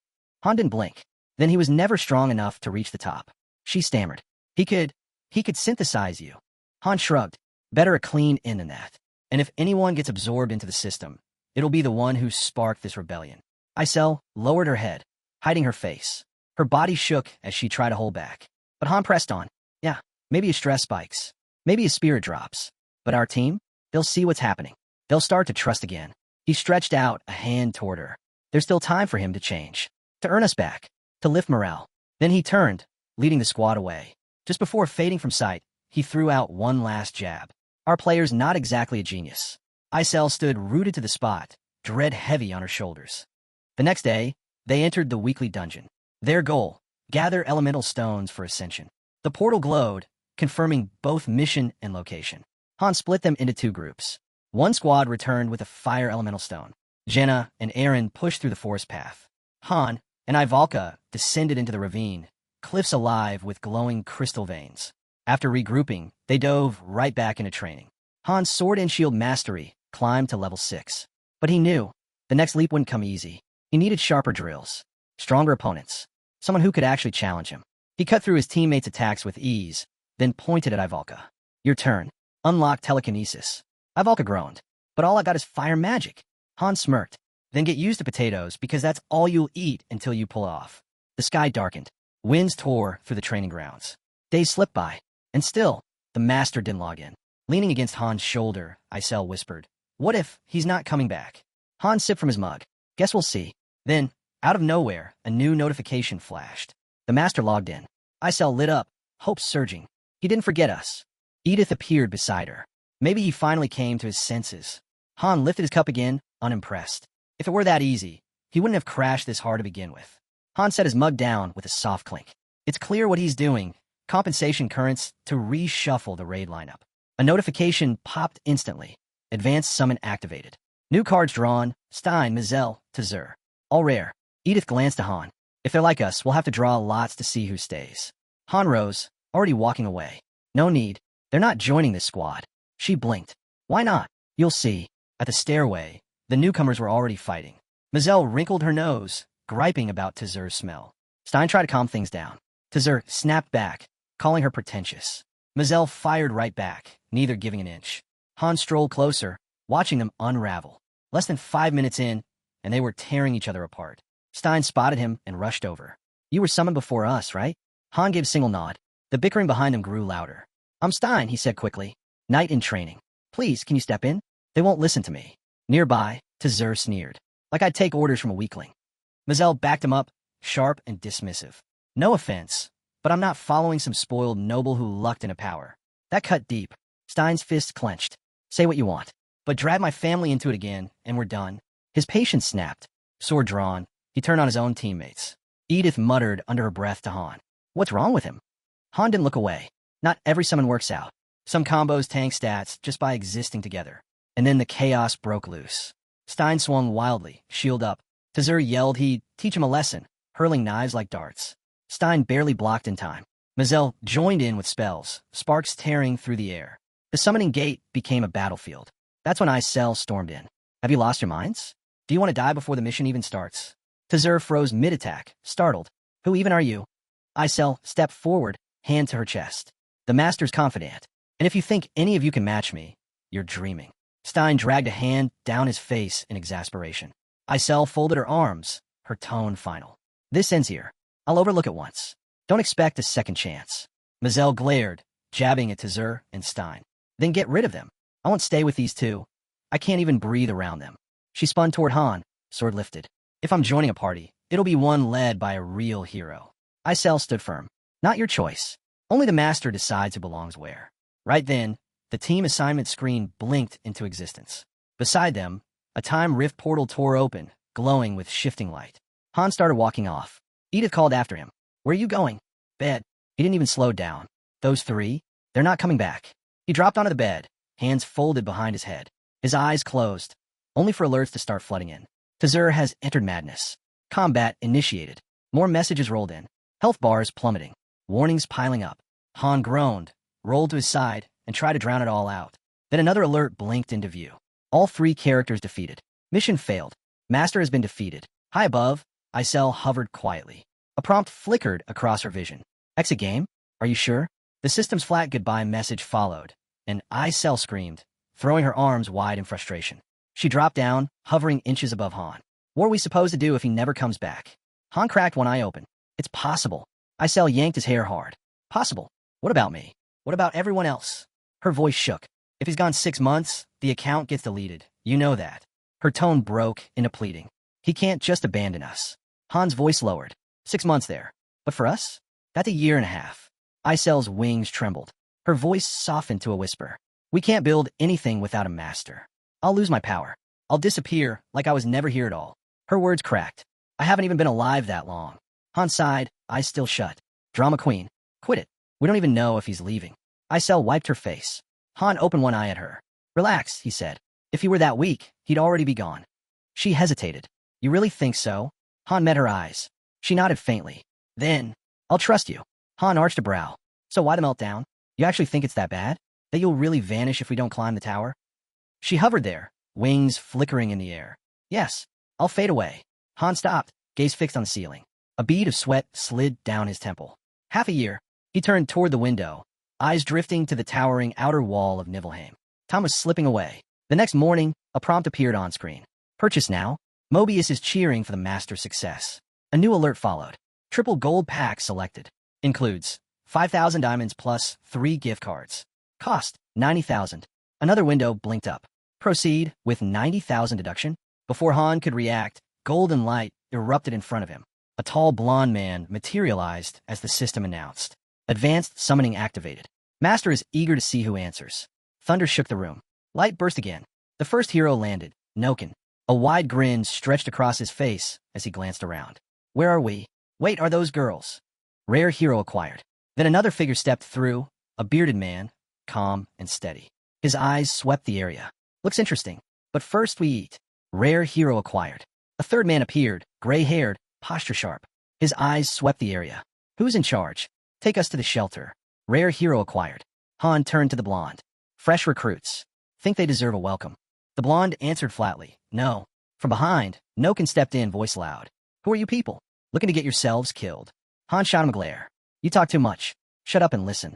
Han didn't blink. Then he was never strong enough to reach the top. She stammered. He could synthesize you. Han shrugged. Better a clean in than that. And if anyone gets absorbed into the system, it'll be the one who sparked this rebellion. Isel lowered her head, hiding her face. Her body shook as she tried to hold back. But Han pressed on. Yeah, maybe his stress spikes. Maybe his spirit drops. But our team? They'll see what's happening. They'll start to trust again. He stretched out a hand toward her. There's still time for him to change. To earn us back. To lift morale. Then he turned, leading the squad away. Just before fading from sight, he threw out one last jab. Our player's not exactly a genius. Isel stood rooted to the spot, dread heavy on her shoulders. The next day, they entered the weekly dungeon. Their goal, gather elemental stones for ascension. The portal glowed, confirming both mission and location. Han split them into two groups. One squad returned with a fire elemental stone. Jenna and Aaron pushed through the forest path. Han and Ivalka descended into the ravine, cliffs alive with glowing crystal veins. After regrouping, they dove right back into training. Han's sword and shield mastery climbed to level 6. But he knew the next leap wouldn't come easy. He needed sharper drills, stronger opponents, someone who could actually challenge him. He cut through his teammates' attacks with ease, then pointed at Ivalka. Your turn. Unlock telekinesis. Ivalka groaned. But all I got is fire magic. Han smirked. Then get used to potatoes because that's all you'll eat until you pull off. The sky darkened. Winds tore through the training grounds. Days slipped by. And still, the Master didn't log in. Leaning against Han's shoulder, Isel whispered, what if he's not coming back? Han sipped from his mug. Guess we'll see. Then, out of nowhere, a new notification flashed. The Master logged in. Isel lit up, hope surging. He didn't forget us. Edith appeared beside her. Maybe he finally came to his senses. Han lifted his cup again, unimpressed. If it were that easy, he wouldn't have crashed this hard to begin with. Han set his mug down with a soft clink. It's clear what he's doing. Compensation currents to reshuffle the raid lineup. A notification popped instantly. Advanced summon activated. New cards drawn. Stein, Mizel, Tazur. All rare. Edith glanced at Han. If they're like us, we'll have to draw lots to see who stays. Han rose, already walking away. No need. They're not joining this squad. She blinked. Why not? You'll see. At the stairway, the newcomers were already fighting. Mizel wrinkled her nose, griping about Tazur's smell. Stein tried to calm things down. Tazur snapped back, calling her pretentious. Mizel fired right back, neither giving an inch. Han strolled closer, watching them unravel. Less than 5 minutes in, and they were tearing each other apart. Stein spotted him and rushed over. You were summoned before us, right? Han gave a single nod. The bickering behind them grew louder. I'm Stein, he said quickly. Knight in training. Please, can you step in? They won't listen to me. Nearby, Tazur sneered. Like I'd take orders from a weakling. Mazel backed him up, sharp and dismissive. No offense, but I'm not following some spoiled noble who lucked into power. That cut deep. Stein's fist clenched. Say what you want, but drag my family into it again, and we're done. His patience snapped. Sword drawn, he turned on his own teammates. Edith muttered under her breath to Han. What's wrong with him? Han didn't look away. Not every summon works out. Some combos tank stats just by existing together. And then the chaos broke loose. Stein swung wildly, shield up. Tazur yelled he'd teach him a lesson, hurling knives like darts. Stein barely blocked in time. Mazel joined in with spells, sparks tearing through the air. The summoning gate became a battlefield. That's when Isel stormed in. Have you lost your minds? Do you want to die before the mission even starts? Tazur froze mid-attack, startled. Who even are you? Isel stepped forward, hand to her chest. The master's confidant. And if you think any of you can match me, you're dreaming. Stein dragged a hand down his face in exasperation. Isel folded her arms, her tone final. This ends here. I'll overlook it once. Don't expect a second chance. Mazel glared, jabbing at Tazur and Stein. Then get rid of them. I won't stay with these two. I can't even breathe around them. She spun toward Han, sword lifted. If I'm joining a party, it'll be one led by a real hero. Isel stood firm. Not your choice. Only the master decides who belongs where. Right then, the team assignment screen blinked into existence. Beside them, a time rift portal tore open, glowing with shifting light. Han started walking off. Edith called after him. Where are you going? Bed. He didn't even slow down. Those three? They're not coming back. He dropped onto the bed, hands folded behind his head. His eyes closed, only for alerts to start flooding in. Tazur has entered madness. Combat initiated. More messages rolled in. Health bars plummeting. Warnings piling up. Han groaned, rolled to his side, and tried to drown it all out. Then another alert blinked into view. All three characters defeated. Mission failed. Master has been defeated. High above, Isel hovered quietly. A prompt flickered across her vision. Exit game? Are you sure? The system's flat goodbye message followed, and Isel screamed, throwing her arms wide in frustration. She dropped down, hovering inches above Han. What are we supposed to do if he never comes back? Han cracked one eye open. It's possible. Isel yanked his hair hard. Possible. What about me? What about everyone else? Her voice shook. If he's gone 6 months, the account gets deleted. You know that. Her tone broke into pleading. He can't just abandon us. Han's voice lowered. 6 months there. But for us? That's a year and a half. Isel's wings trembled. Her voice softened to a whisper. We can't build anything without a master. I'll lose my power. I'll disappear like I was never here at all. Her words cracked. I haven't even been alive that long. Han sighed, eyes still shut. Drama queen. Quit it. We don't even know if he's leaving. Isel wiped her face. Han opened one eye at her. Relax, he said. If he were that weak, he'd already be gone. She hesitated. You really think so? Han met her eyes. She nodded faintly. Then, I'll trust you. Han arched a brow. So why the meltdown? You actually think it's that bad? That you'll really vanish if we don't climb the tower? She hovered there, wings flickering in the air. Yes, I'll fade away. Han stopped, gaze fixed on the ceiling. A bead of sweat slid down his temple. Half a year. He turned toward the window, eyes drifting to the towering outer wall of Nibelheim. Time was slipping away. The next morning, a prompt appeared on screen. Purchase now. Mobius is cheering for the master's success. A new alert followed. Triple gold pack selected. Includes 5,000 diamonds plus 3 gift cards. Cost 90,000. Another window blinked up. Proceed with 90,000 deduction. Before Han could react, golden light erupted in front of him. A tall blonde man materialized as the system announced. Advanced summoning activated. Master is eager to see who answers. Thunder shook the room. Light burst again. The first hero landed, Noken. A wide grin stretched across his face as he glanced around. Where are we? Wait, are those girls? Rare hero acquired. Then another figure stepped through, a bearded man, calm and steady. His eyes swept the area. Looks interesting. But first we eat. Rare hero acquired. A third man appeared, gray-haired, posture sharp. His eyes swept the area. Who's in charge? Take us to the shelter. Rare hero acquired. Han turned to the blonde. Fresh recruits. Think they deserve a welcome. The blonde answered flatly. No. From behind, Noken stepped in, voice loud. Who are you people? Looking to get yourselves killed. Han shot him a glare. You talk too much. Shut up and listen.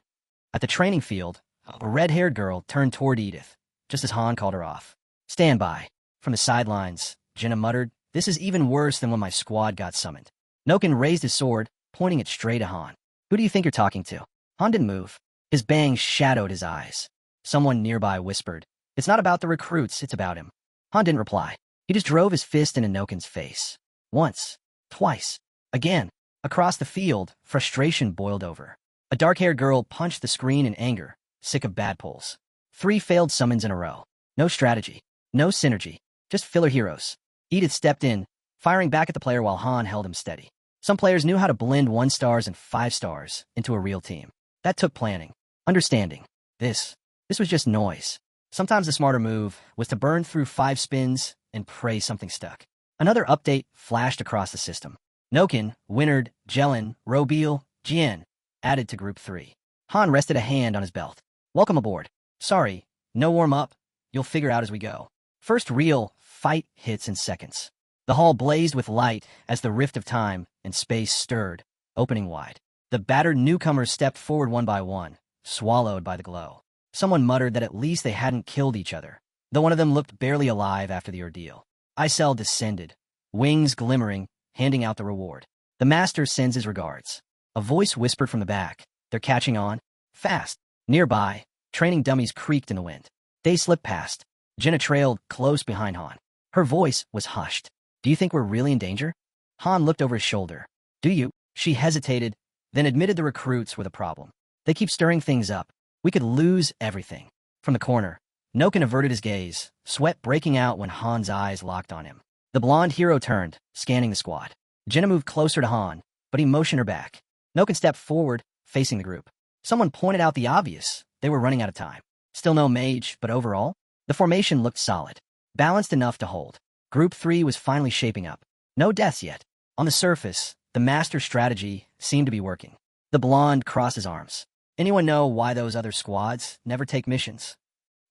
At the training field, a red-haired girl turned toward Edith, just as Han called her off. Stand by. From the sidelines, Jenna muttered, this is even worse than when my squad got summoned. Noken raised his sword, pointing it straight at Han. Who do you think you're talking to? Han didn't move. His bangs shadowed his eyes. Someone nearby whispered, It's not about the recruits, it's about him. Han didn't reply. He just drove his fist into Nokin's face. Once. Twice. Again. Across the field, frustration boiled over. A dark-haired girl punched the screen in anger, sick of bad pulls. 3 failed summons in a row. No strategy. No synergy. Just filler heroes. Edith stepped in, firing back at the player while Han held him steady. Some players knew how to blend 1 stars and 5 stars into a real team. That took planning. Understanding. This was just noise. Sometimes the smarter move was to burn through 5 spins and pray something stuck. Another update flashed across the system. Nokin, Winard, Jelen, Robeal, Jian added to Group 3. Han rested a hand on his belt. Welcome aboard. Sorry, no warm-up. You'll figure out as we go. First real fight hits in seconds. The hall blazed with light as the rift of time and space stirred, opening wide. The battered newcomers stepped forward one by one, swallowed by the glow. Someone muttered that at least they hadn't killed each other, though one of them looked barely alive after the ordeal. Isel descended, wings glimmering, handing out the reward. The master sends his regards. A voice whispered from the back. They're catching on. Fast. Nearby, training dummies creaked in the wind. They slipped past. Jenna trailed close behind Han. Her voice was hushed. Do you think we're really in danger? Han looked over his shoulder. Do you? She hesitated, then admitted the recruits were the problem. They keep stirring things up. We could lose everything. From the corner, Nokin averted his gaze, sweat breaking out when Han's eyes locked on him. The blonde hero turned, scanning the squad. Jenna moved closer to Han, but he motioned her back. Nokin stepped forward, facing the group. Someone pointed out the obvious. They were running out of time. Still no mage, but overall, the formation looked solid, balanced enough to hold. Group 3 was finally shaping up. No deaths yet. On the surface, the master strategy seemed to be working. The blonde crossed his arms. Anyone know why those other squads never take missions?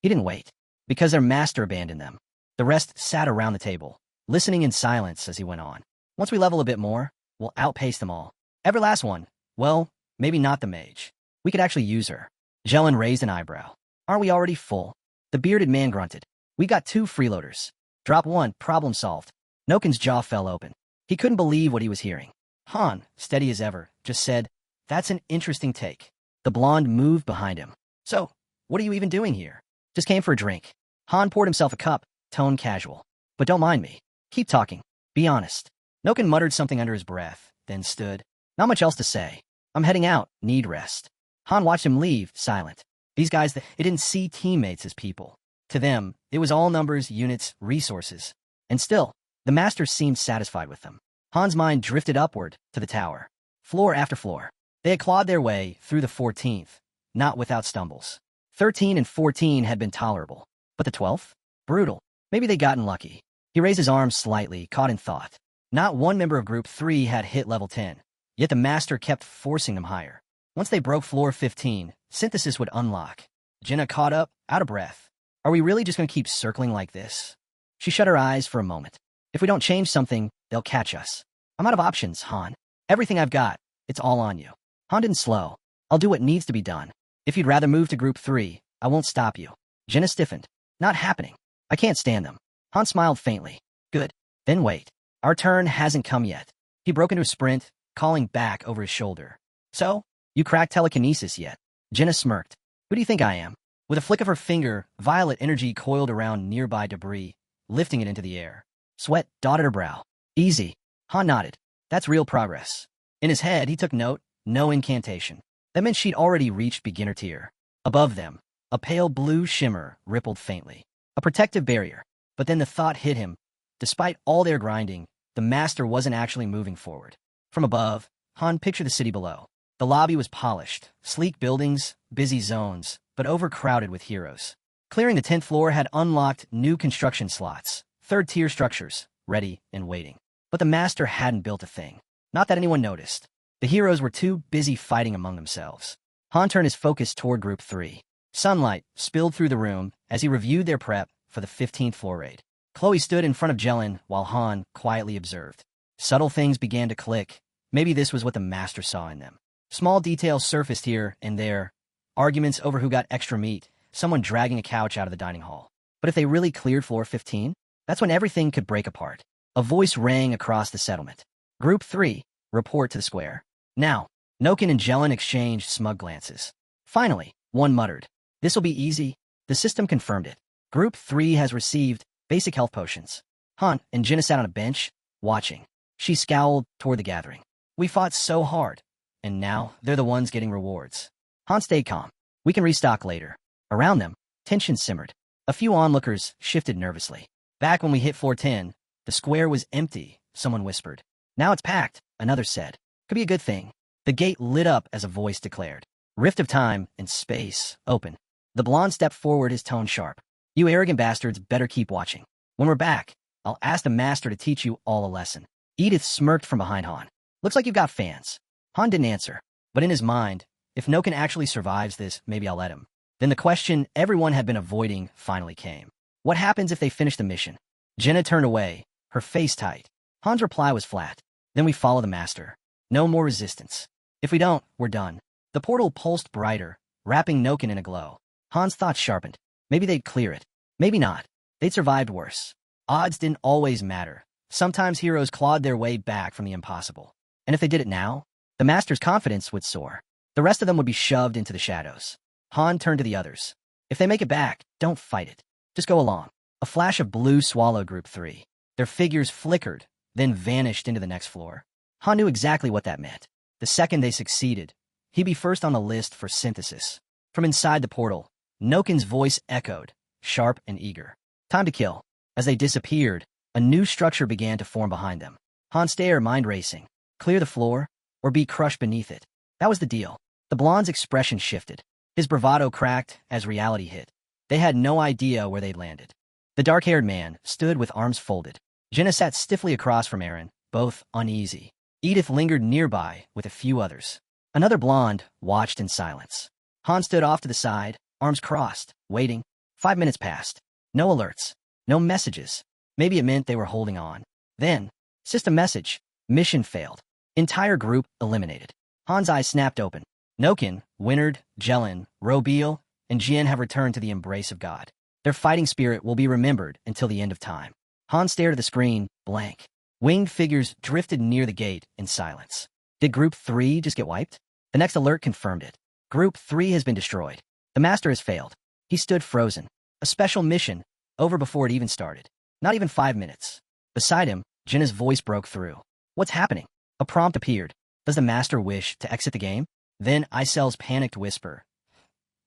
He didn't wait. Because their master abandoned them. The rest sat around the table, listening in silence as he went on. Once we level a bit more, we'll outpace them all. Every last one. Well, maybe not the mage. We could actually use her. Jelen raised an eyebrow. Aren't we already full? The bearded man grunted. We got 2 freeloaders. Drop 1, problem solved. Nokin's jaw fell open. He couldn't believe what he was hearing. Han, steady as ever, just said, that's an interesting take. The blonde moved behind him. So, what are you even doing here? Just came for a drink. Han poured himself a cup, tone casual. But don't mind me. Keep talking. Be honest. Nokin muttered something under his breath, then stood. Not much else to say. I'm heading out. Need rest. Han watched him leave, silent. These guys, they didn't see teammates as people. To them, it was all numbers, units, resources. And still, the master seemed satisfied with them. Han's mind drifted upward to the tower. Floor after floor. They had clawed their way through the 14th, not without stumbles. 13 and 14 had been tolerable. But the 12th? Brutal. Maybe they'd gotten lucky. He raised his arms slightly, caught in thought. Not one member of Group 3 had hit level 10, yet the master kept forcing them higher. Once they broke floor 15, synthesis would unlock. Jenna caught up, out of breath. Are we really just going to keep circling like this? She shut her eyes for a moment. If we don't change something, they'll catch us. I'm out of options, Han. Everything I've got, it's all on you. Han didn't slow. I'll do what needs to be done. If you'd rather move to Group 3, I won't stop you. Jenna stiffened. Not happening. I can't stand them. Han smiled faintly. Good. Then wait. Our turn hasn't come yet. He broke into a sprint, calling back over his shoulder. So, you cracked telekinesis yet? Jenna smirked. Who do you think I am? With a flick of her finger, violet energy coiled around nearby debris, lifting it into the air. Sweat dotted her brow. Easy. Han nodded. That's real progress. In his head, he took note, no incantation. That meant she'd already reached beginner tier. Above them, a pale blue shimmer rippled faintly. A protective barrier. But then the thought hit him. Despite all their grinding, the master wasn't actually moving forward. From above, Han pictured the city below. The lobby was polished, sleek buildings, busy zones, but overcrowded with heroes. Clearing the 10th floor had unlocked new construction slots, 3rd-tier structures, ready and waiting. But the master hadn't built a thing. Not that anyone noticed. The heroes were too busy fighting among themselves. Han turned his focus toward Group 3. Sunlight spilled through the room as he reviewed their prep for the 15th floor raid. Chloe stood in front of Jelen while Han quietly observed. Subtle things began to click. Maybe this was what the master saw in them. Small details surfaced here and there. Arguments over who got extra meat, someone dragging a couch out of the dining hall. But if they really cleared floor 15, that's when everything could break apart. A voice rang across the settlement. Group 3, report to the square. Now, Nokin and Jelen exchanged smug glances. Finally, one muttered. This'll be easy. The system confirmed it. Group 3 has received basic health potions. Han and Jinna sat on a bench, watching. She scowled toward the gathering. We fought so hard, and now they're the ones getting rewards. Han stayed calm. We can restock later. Around them, tension simmered. A few onlookers shifted nervously. Back when we hit floor 10, the square was empty, someone whispered. Now it's packed, another said. Could be a good thing. The gate lit up as a voice declared. Rift of time and space, open. The blonde stepped forward, his tone sharp. You arrogant bastards better keep watching. When we're back, I'll ask the master to teach you all a lesson. Edith smirked from behind Han. Looks like you've got fans. Han didn't answer, but in his mind, if Noken actually survives this, maybe I'll let him. Then the question everyone had been avoiding finally came. What happens if they finish the mission? Jenna turned away, her face tight. Han's reply was flat. Then we follow the master. No more resistance. If we don't, we're done. The portal pulsed brighter, wrapping Noken in a glow. Han's thoughts sharpened. Maybe they'd clear it. Maybe not. They'd survived worse. Odds didn't always matter. Sometimes heroes clawed their way back from the impossible. And if they did it now, the master's confidence would soar. The rest of them would be shoved into the shadows. Han turned to the others. If they make it back, don't fight it. Just go along. A flash of blue swallowed Group 3. Their figures flickered, then vanished into the next floor. Han knew exactly what that meant. The second they succeeded, he'd be first on the list for synthesis. From inside the portal, Noken's voice echoed, sharp and eager. Time to kill. As they disappeared, a new structure began to form behind them. Han stared, mind racing. Clear the floor, or be crushed beneath it. That was the deal. The blonde's expression shifted. His bravado cracked as reality hit. They had no idea where they'd landed. The dark-haired man stood with arms folded. Jenna sat stiffly across from Aaron, both uneasy. Edith lingered nearby with a few others. Another blonde watched in silence. Han stood off to the side, arms crossed, waiting. 5 minutes passed. No alerts. No messages. Maybe it meant they were holding on. Then, system message. Mission failed. Entire group eliminated. Han's eyes snapped open. Noken, Winard, Jelen, Robeal, and Jian have returned to the embrace of God. Their fighting spirit will be remembered until the end of time. Han stared at the screen, blank. Winged figures drifted near the gate in silence. Did Group 3 just get wiped? The next alert confirmed it. Group 3 has been destroyed. The master has failed. He stood frozen. A special mission, over before it even started. Not even 5 minutes. Beside him, Jinna's voice broke through. What's happening? A prompt appeared. Does the master wish to exit the game? Then Isel's panicked whisper.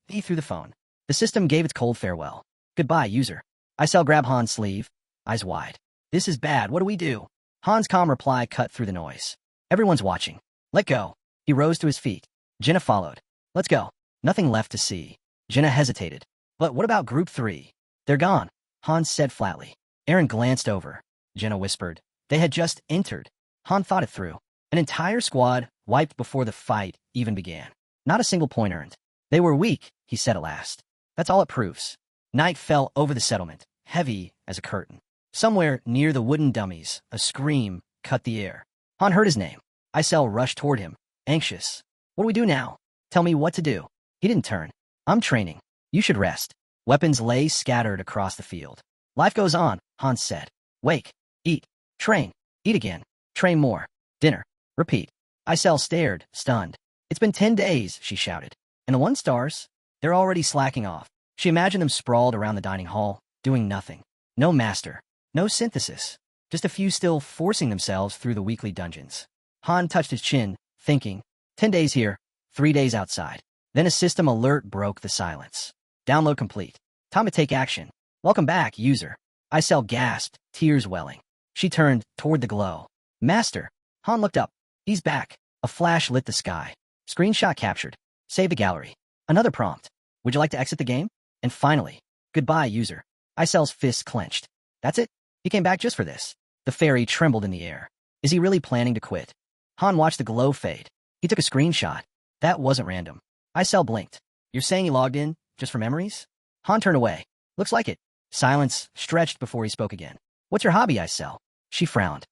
He threw the phone. The system gave its cold farewell. Goodbye, user. Isel grabbed Han's sleeve, eyes wide. This is bad. What do we do? Han's calm reply cut through the noise. Everyone's watching. Let go. He rose to his feet. Jenna followed. Let's go. Nothing left to see. Jenna hesitated. But what about Group 3? They're gone, Han said flatly. Aaron glanced over. Jenna whispered. They had just entered. Han thought it through. An entire squad wiped before the fight even began. Not a single point earned. They were weak, he said at last. That's all it proves. Night fell over the settlement, heavy as a curtain. Somewhere near the wooden dummies, a scream cut the air. Han heard his name. Isel rushed toward him, anxious. What do we do now? Tell me what to do. He didn't turn. I'm training. You should rest. Weapons lay scattered across the field. Life goes on, Han said. Wake. Eat. Train. Eat again. Train more. Dinner. Repeat. Isel stared, stunned. It's been 10 days, she shouted. And the 1 stars? They're already slacking off. She imagined them sprawled around the dining hall, doing nothing. No master. No synthesis. Just a few still forcing themselves through the weekly dungeons. Han touched his chin, thinking. 10 days here, 3 days outside. Then a system alert broke the silence. Download complete. Time to take action. Welcome back, user. Isel gasped, tears welling. She turned toward the glow. Master. Han looked up. He's back. A flash lit the sky. Screenshot captured. Save the gallery. Another prompt. Would you like to exit the game? And finally, goodbye, user. Isel's fists clenched. That's it? He came back just for this. The fairy trembled in the air. Is he really planning to quit? Han watched the glow fade. He took a screenshot. That wasn't random. Isel blinked. You're saying he logged in just for memories? Han turned away. Looks like it. Silence stretched before he spoke again. What's your hobby, Isel? She frowned.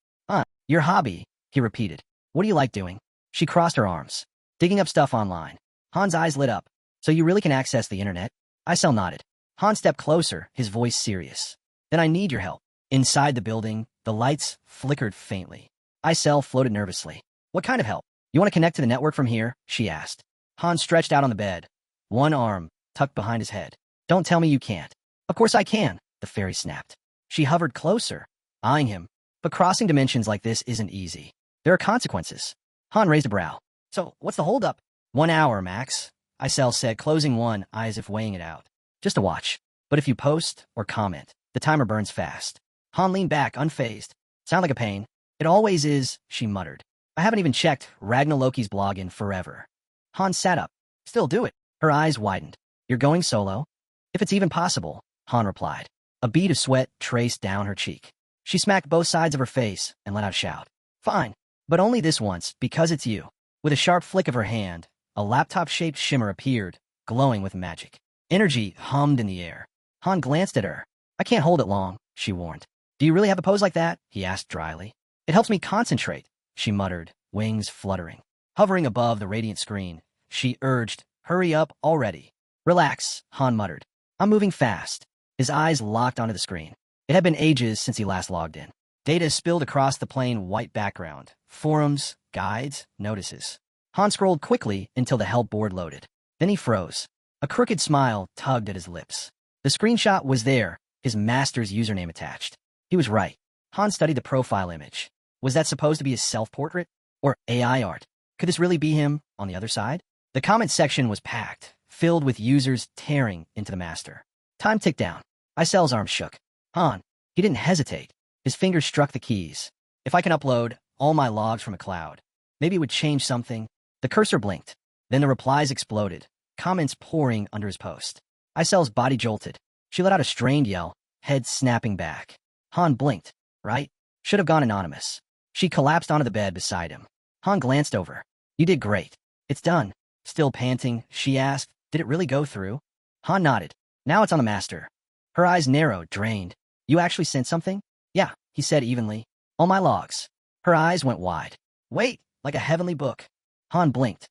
Your hobby, he repeated. What do you like doing? She crossed her arms. Digging up stuff online. Han's eyes lit up. So you really can access the internet? Isel nodded. Han stepped closer, his voice serious. Then I need your help. Inside the building, the lights flickered faintly. Isel floated nervously. What kind of help? You want to connect to the network from here? She asked. Han stretched out on the bed, one arm tucked behind his head. Don't tell me you can't. Of course I can, the fairy snapped. She hovered closer, eyeing him. But crossing dimensions like this isn't easy. There are consequences. Han raised a brow. So, what's the holdup? 1 hour, max, Isel said, closing one eye as if weighing it out. Just a watch. But if you post or comment, the timer burns fast. Han leaned back, unfazed. Sound like a pain? It always is, she muttered. I haven't even checked Ragnar Loki's blog in forever. Han sat up. Still do it. Her eyes widened. You're going solo? If it's even possible, Han replied. A bead of sweat traced down her cheek. She smacked both sides of her face and let out a shout. Fine. But only this once, because it's you. With a sharp flick of her hand, a laptop-shaped shimmer appeared, glowing with magic. Energy hummed in the air. Han glanced at her. I can't hold it long, she warned. Do you really have a pose like that? He asked dryly. It helps me concentrate, she muttered, wings fluttering. Hovering above the radiant screen, she urged, hurry up already. Relax, Han muttered. I'm moving fast. His eyes locked onto the screen. It had been ages since he last logged in. Data spilled across the plain white background. Forums, guides, notices. Han scrolled quickly until the help board loaded. Then he froze. A crooked smile tugged at his lips. The screenshot was there, his master's username attached. He was right. Han studied the profile image. Was that supposed to be his self-portrait? Or AI art? Could this really be him on the other side? The comment section was packed, filled with users tearing into the master. Time ticked down. Isel's arm shook. Han. He didn't hesitate. His fingers struck the keys. If I can upload all my logs from a cloud, maybe it would change something. The cursor blinked. Then the replies exploded, comments pouring under his post. Isel's body jolted. She let out a strained yell, head snapping back. Han blinked. Right? Should have gone anonymous. She collapsed onto the bed beside him. Han glanced over. You did great. It's done. Still panting, she asked, did it really go through? Han nodded. Now it's on the master. Her eyes narrowed, drained. You actually sent something? Yeah, he said evenly. All my logs. Her eyes went wide. Wait, like a heavenly book. Han blinked.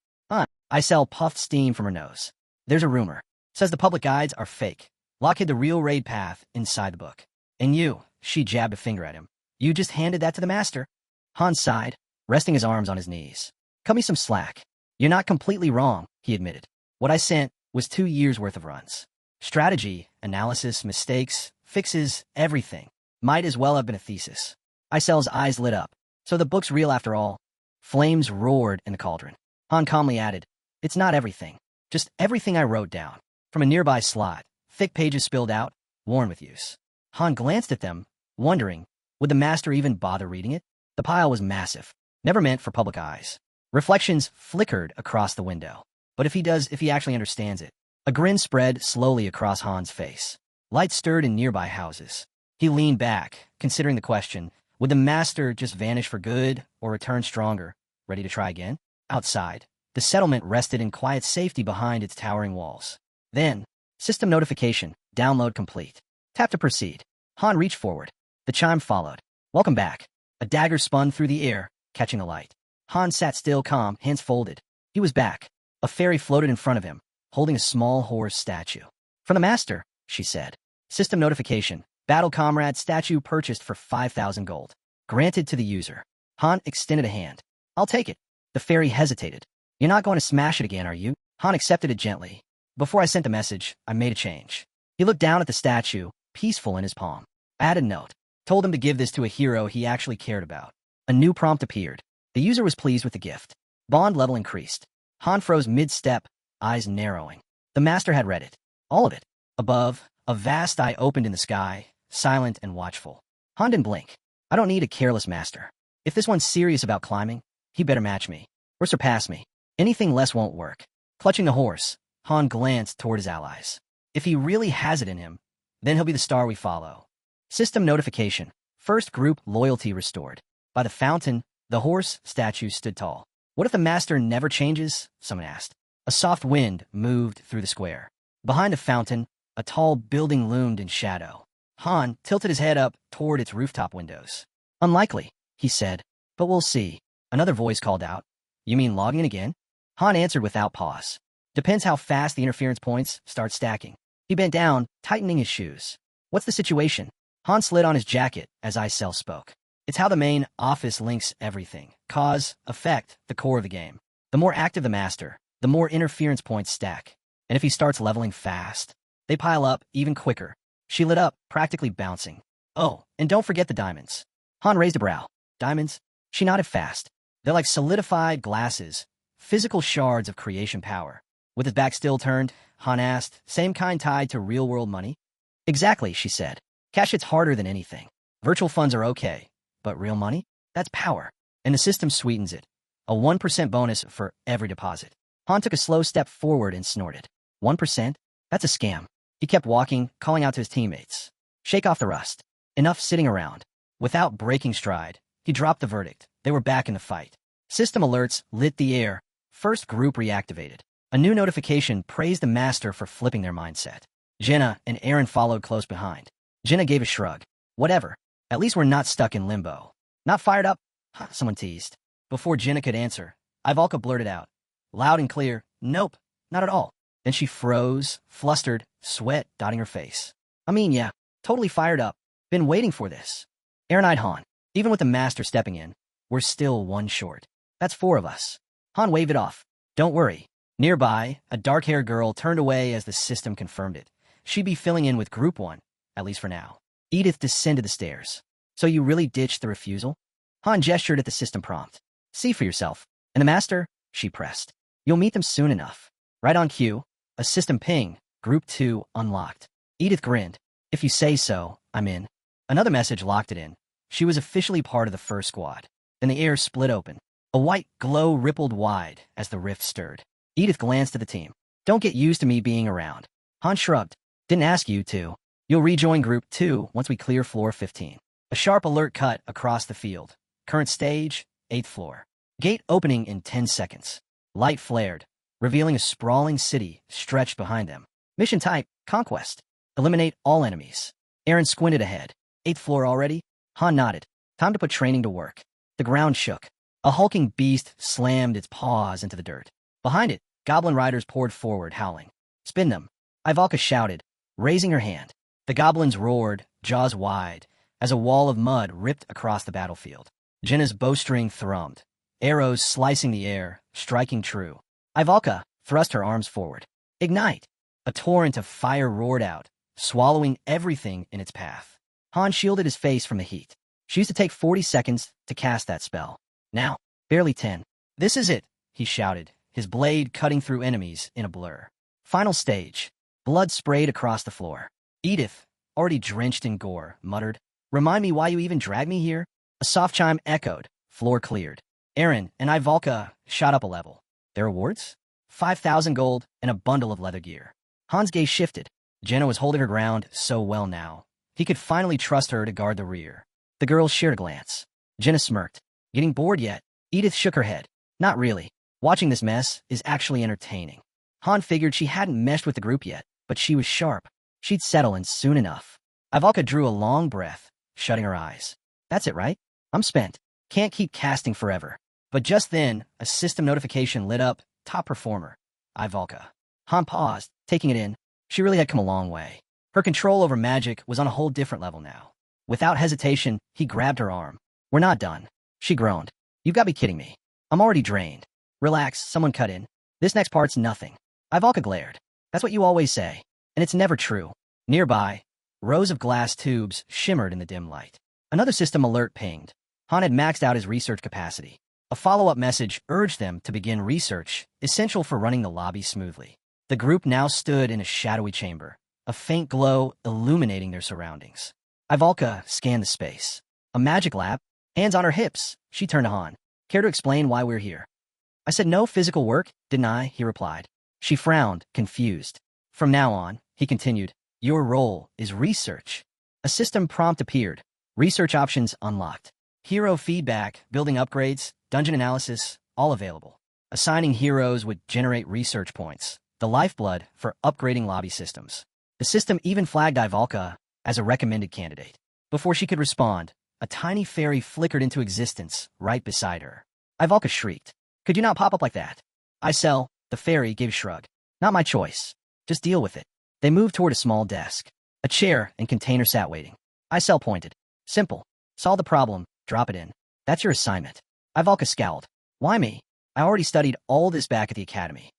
Isel puffed steam from her nose. There's a rumor. Says the public guides are fake. Locke hid the real raid path inside the book. And you, she jabbed a finger at him. You just handed that to the master. Han sighed, resting his arms on his knees. Cut me some slack. You're not completely wrong, he admitted. What I sent was 2 years' worth of runs. Strategy, analysis, mistakes, fixes, everything. Might as well have been a thesis. Isel's eyes lit up. So the book's real after all. Flames roared in the cauldron. Han calmly added, it's not everything. Just everything I wrote down. From a nearby slot, thick pages spilled out, worn with use. Han glanced at them, wondering, would the master even bother reading it? The pile was massive, never meant for public eyes. Reflections flickered across the window. But if he actually understands it. A grin spread slowly across Han's face. Light stirred in nearby houses. He leaned back, considering the question, would the master just vanish for good or return stronger, ready to try again? Outside, the settlement rested in quiet safety behind its towering walls. Then, system notification, download complete. Tap to proceed. Han reached forward. The chime followed. Welcome back. A dagger spun through the air, catching the light. Han sat still, calm, hands folded. He was back. A fairy floated in front of him, holding a small horse statue. From the master, she said. System notification. Battle comrade statue purchased for 5,000 gold. Granted to the user. Han extended a hand. I'll take it. The fairy hesitated. You're not going to smash it again, are you? Han accepted it gently. Before I sent the message, I made a change. He looked down at the statue, peaceful in his palm. I added a note. Told him to give this to a hero he actually cared about. A new prompt appeared. The user was pleased with the gift. Bond level increased. Han froze mid-step, eyes narrowing. The master had read it. All of it. Above, a vast eye opened in the sky, silent and watchful. Han didn't blink. I don't need a careless master. If this one's serious about climbing, he better match me, or surpass me. Anything less won't work. Clutching the horse, Han glanced toward his allies. If he really has it in him, then he'll be the star we follow. System notification. First group loyalty restored. By the fountain, the horse statue stood tall. What if the master never changes? Someone asked. A soft wind moved through the square. Behind the fountain, a tall building loomed in shadow. Han tilted his head up toward its rooftop windows. Unlikely, he said, but we'll see. Another voice called out. You mean logging in again? Han answered without pause. Depends how fast the interference points start stacking. He bent down, tightening his shoes. What's the situation? Han slid on his jacket as Isel spoke. It's how the main office links everything. Cause, effect, the core of the game. The more active the master, the more interference points stack. And if he starts leveling fast, they pile up even quicker. She lit up, practically bouncing. Oh, and don't forget the diamonds. Han raised a brow. Diamonds? She nodded fast. They're like solidified glasses, physical shards of creation power. With his back still turned, Han asked, same kind tied to real-world money? Exactly, she said. Cash hits harder than anything. Virtual funds are okay, but real money? That's power. And the system sweetens it. A 1% bonus for every deposit. Han took a slow step forward and snorted. 1%? That's a scam. He kept walking, calling out to his teammates. Shake off the rust. Enough sitting around. Without breaking stride, he dropped the verdict. They were back in the fight. System alerts lit the air. First group reactivated. A new notification praised the master for flipping their mindset. Jenna and Aaron followed close behind. Jenna gave a shrug. Whatever. At least we're not stuck in limbo. Not fired up? Someone teased. Before Jenna could answer, Ivalka blurted out. Loud and clear, nope, not at all. Then she froze, flustered, sweat dotting her face. I mean, yeah, totally fired up. Been waiting for this. Aaron eyed Han. Even with the master stepping in, we're still one short. That's 4 of us. Han waved it off. Don't worry. Nearby, a dark-haired girl turned away as the system confirmed it. She'd be filling in with Group 1, at least for now. Edith descended the stairs. So you really ditched the refusal? Han gestured at the system prompt. See for yourself. And the master? She pressed. You'll meet them soon enough. Right on cue, a system ping, Group 2 unlocked. Edith grinned. If you say so, I'm in. Another message locked it in. She was officially part of the first squad. Then the air split open. A white glow rippled wide as the rift stirred. Edith glanced at the team. Don't get used to me being around. Han shrugged. Didn't ask you to. You'll rejoin Group 2 once we clear floor 15. A sharp alert cut across the field. Current stage, 8th floor. Gate opening in 10 seconds. Light flared, revealing a sprawling city stretched behind them. Mission type, Conquest. Eliminate all enemies. Aaron squinted ahead. 8th floor already? Han nodded. Time to put training to work. The ground shook. A hulking beast slammed its paws into the dirt. Behind it, goblin riders poured forward, howling. Spin them. Ivalka shouted, raising her hand. The goblins roared, jaws wide, as a wall of mud ripped across the battlefield. Jenna's bowstring thrummed, arrows slicing the air, striking true. Ivalka thrust her arms forward. Ignite! A torrent of fire roared out, swallowing everything in its path. Han shielded his face from the heat. She used to take 40 seconds to cast that spell. Now, barely 10. This is it, he shouted, his blade cutting through enemies in a blur. Final stage. Blood sprayed across the floor. Edith, already drenched in gore, muttered, Remind me why you even dragged me here? A soft chime echoed. Floor cleared. Aaron and Ivalka shot up a level. Their rewards? 5,000 gold and a bundle of leather gear. Han's gaze shifted. Jenna was holding her ground so well now. He could finally trust her to guard the rear. The girls shared a glance. Jenna smirked. Getting bored yet? Edith shook her head. Not really. Watching this mess is actually entertaining. Han figured she hadn't meshed with the group yet, but she was sharp. She'd settle in soon enough. Ivalka drew a long breath, shutting her eyes. That's it, right? I'm spent. Can't keep casting forever. But just then, a system notification lit up. Top performer. Ivalka. Han paused, taking it in. She really had come a long way. Her control over magic was on a whole different level now. Without hesitation, he grabbed her arm. We're not done. She groaned. You've got to be kidding me. I'm already drained. Relax, someone cut in. This next part's nothing. Ivalka glared. That's what you always say. And it's never true. Nearby, rows of glass tubes shimmered in the dim light. Another system alert pinged. Han had maxed out his research capacity. A follow-up message urged them to begin research, essential for running the lobby smoothly. The group now stood in a shadowy chamber, a faint glow illuminating their surroundings. Ivalka scanned the space. A magic lab? Hands on her hips, she turned to Han. Care to explain why we're here? I said no physical work, didn't I? He replied. She frowned, confused. From now on, he continued, your role is research. A system prompt appeared. Research options unlocked. Hero feedback, building upgrades, dungeon analysis, all available. Assigning heroes would generate research points, the lifeblood for upgrading lobby systems. The system even flagged Ivalka as a recommended candidate. Before she could respond, a tiny fairy flickered into existence right beside her. Ivalka shrieked. Could you not pop up like that? Isel, the fairy, gave a shrug. Not my choice. Just deal with it. They moved toward a small desk. A chair and container sat waiting. Isel pointed. Simple. Solve the problem, drop it in. That's your assignment. Ivalka scowled. Why me? I already studied all this back at the academy.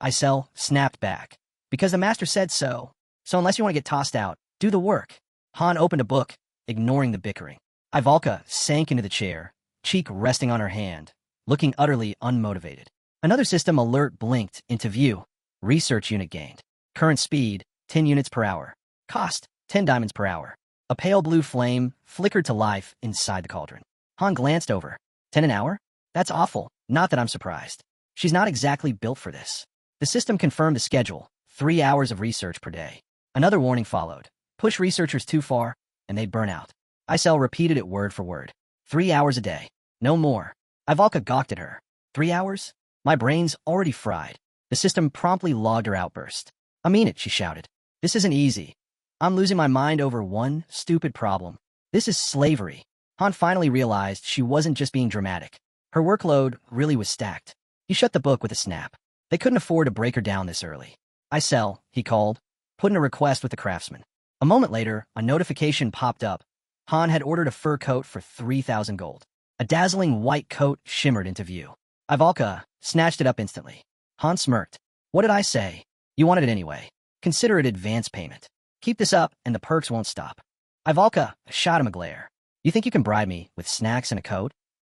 Isel snapped back. Because the master said so. So unless you want to get tossed out, Do the work. Han opened a book, ignoring the bickering. Ivalka sank into the chair, cheek resting on her hand, looking utterly unmotivated. Another system alert blinked into view. Research unit gained. Current speed, 10 units per hour. Cost, 10 diamonds per hour. A pale blue flame flickered to life inside the cauldron. Han glanced over. 10 an hour? That's awful. Not that I'm surprised. She's not exactly built for this. The system confirmed the schedule, 3 hours of research per day. Another warning followed. Push researchers too far, and they'd burn out. Isel repeated it word for word. 3 hours a day. No more. Ivalka gawked at her. 3 hours? My brain's already fried. The system promptly logged her outburst. I mean it, she shouted. This isn't easy. I'm losing my mind over one stupid problem. This is slavery. Han finally realized she wasn't just being dramatic. Her workload really was stacked. He shut the book with a snap. They couldn't afford to break her down this early. Isel, he called, put in a request with the craftsman. A moment later, a notification popped up. Han had ordered a fur coat for 3,000 gold. A dazzling white coat shimmered into view. Ivalka snatched it up instantly. Han smirked. What did I say? You wanted it anyway. Consider it advance payment. Keep this up, and the perks won't stop. Ivalka shot him a glare. You think you can bribe me with snacks and a coat?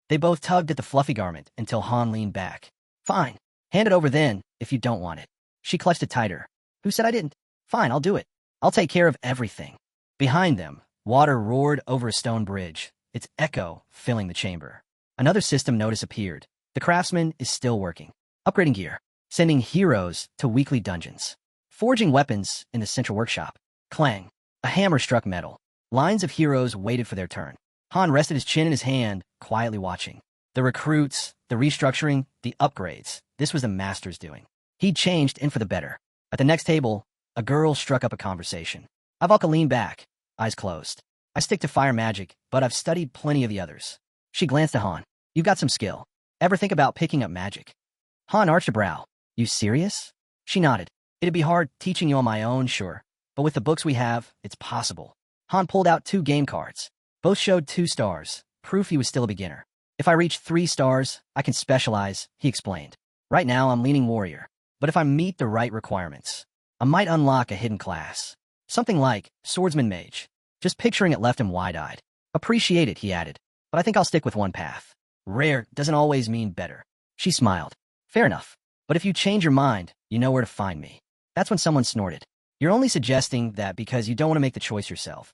They both tugged at the fluffy garment until Han leaned back. Fine. Hand it over then, if you don't want it. She clutched it tighter. Who said I didn't? Fine, I'll do it. I'll take care of everything. Behind them, water roared over a stone bridge, its echo filling the chamber. Another system notice appeared. The craftsman is still working. Upgrading gear. Sending heroes to weekly dungeons. Forging weapons in the central workshop. Clang. A hammer struck metal. Lines of heroes waited for their turn. Han rested his chin in his hand, quietly watching. The recruits, the restructuring, the upgrades. This was the master's doing. He'd changed in for the better. At the next table, a girl struck up a conversation. Ivalka leaned back, eyes closed. I stick to fire magic, but I've studied plenty of the others. She glanced at Han. You've got some skill. Ever think about picking up magic? Han arched a brow. You serious? She nodded. It'd be hard teaching you on my own, sure. But with the books we have, it's possible. Han pulled out 2 game cards. Both showed 2 stars, proof he was still a beginner. If I reach 3 stars, I can specialize, he explained. Right now, I'm leaning warrior. But if I meet the right requirements, I might unlock a hidden class. Something like swordsman mage. Just picturing it left him wide-eyed. Appreciate it, he added. But I think I'll stick with one path. Rare doesn't always mean better. She smiled. Fair enough. But if you change your mind, you know where to find me. That's when someone snorted. You're only suggesting that because you don't want to make the choice yourself.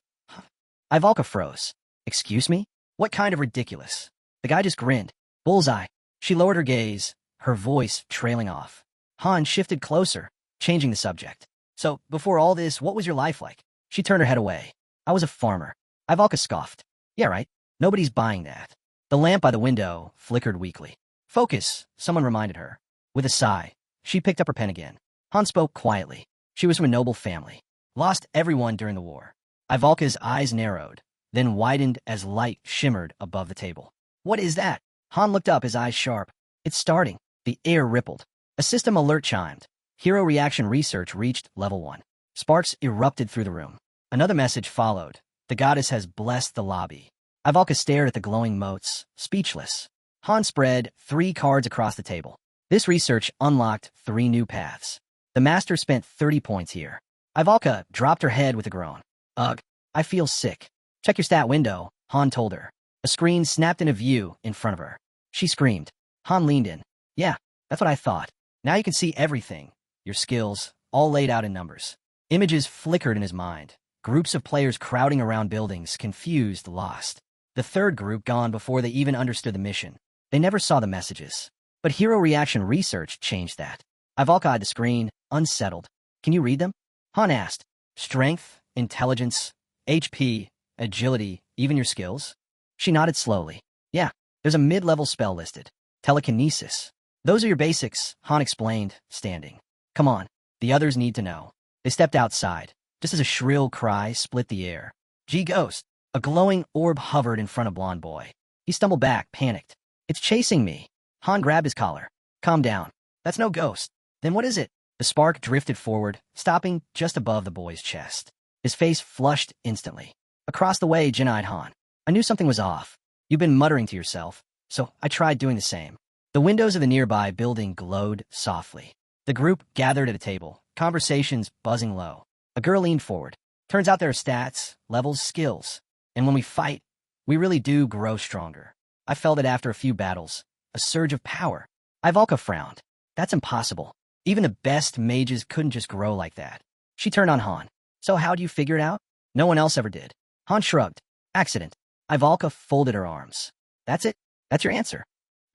Ivalka froze. Excuse me? What kind of ridiculous? The guy just grinned. Bullseye. She lowered her gaze, her voice trailing off. Han shifted closer, changing the subject. So, before all this, what was your life like? She turned her head away. I was a farmer. Ivalka scoffed. Yeah, right. Nobody's buying that. The lamp by the window flickered weakly. Focus, someone reminded her. With a sigh, she picked up her pen again. Han spoke quietly. She was from a noble family. Lost everyone during the war. Ivalka's eyes narrowed, then widened as light shimmered above the table. What is that? Han looked up, his eyes sharp. It's starting. The air rippled. A system alert chimed. Hero reaction research reached level 1. Sparks erupted through the room. Another message followed. The goddess has blessed the lobby. Ivalka stared at the glowing motes, speechless. Han spread 3 cards across the table. This research unlocked 3 new paths. The master spent 30 points here. Ivalka dropped her head with a groan. Ugh, I feel sick. Check your stat window, Han told her. A screen snapped into view in front of her. She screamed. Han leaned in. Yeah, that's what I thought. Now you can see everything. Your skills, all laid out in numbers. Images flickered in his mind. Groups of players crowding around buildings, confused, lost. The third group gone before they even understood the mission. They never saw the messages. But hero reaction research changed that. Ivalka eyed the screen, unsettled. Can you read them? Han asked. Strength, intelligence, HP, agility, even your skills? She nodded slowly. Yeah, there's a mid-level spell listed. Telekinesis. Those are your basics, Han explained, standing. Come on, the others need to know. They stepped outside, just as a shrill cry split the air. Gee ghost. A glowing orb hovered in front of Blonde Boy. He stumbled back, panicked. It's chasing me. Han grabbed his collar. Calm down. That's no ghost. Then what is it? The spark drifted forward, stopping just above the boy's chest. His face flushed instantly. Across the way, Jin-eyed Han. I knew something was off. You've been muttering to yourself, so I tried doing the same. The windows of the nearby building glowed softly. The group gathered at a table, conversations buzzing low. A girl leaned forward. Turns out there are stats, levels, skills. And when we fight, we really do grow stronger. I felt it after a few battles. A surge of power. Ivalka frowned. That's impossible. Even the best mages couldn't just grow like that. She turned on Han. So how'd you figure it out? No one else ever did. Han shrugged. Accident. Ivalka folded her arms. That's it? That's your answer?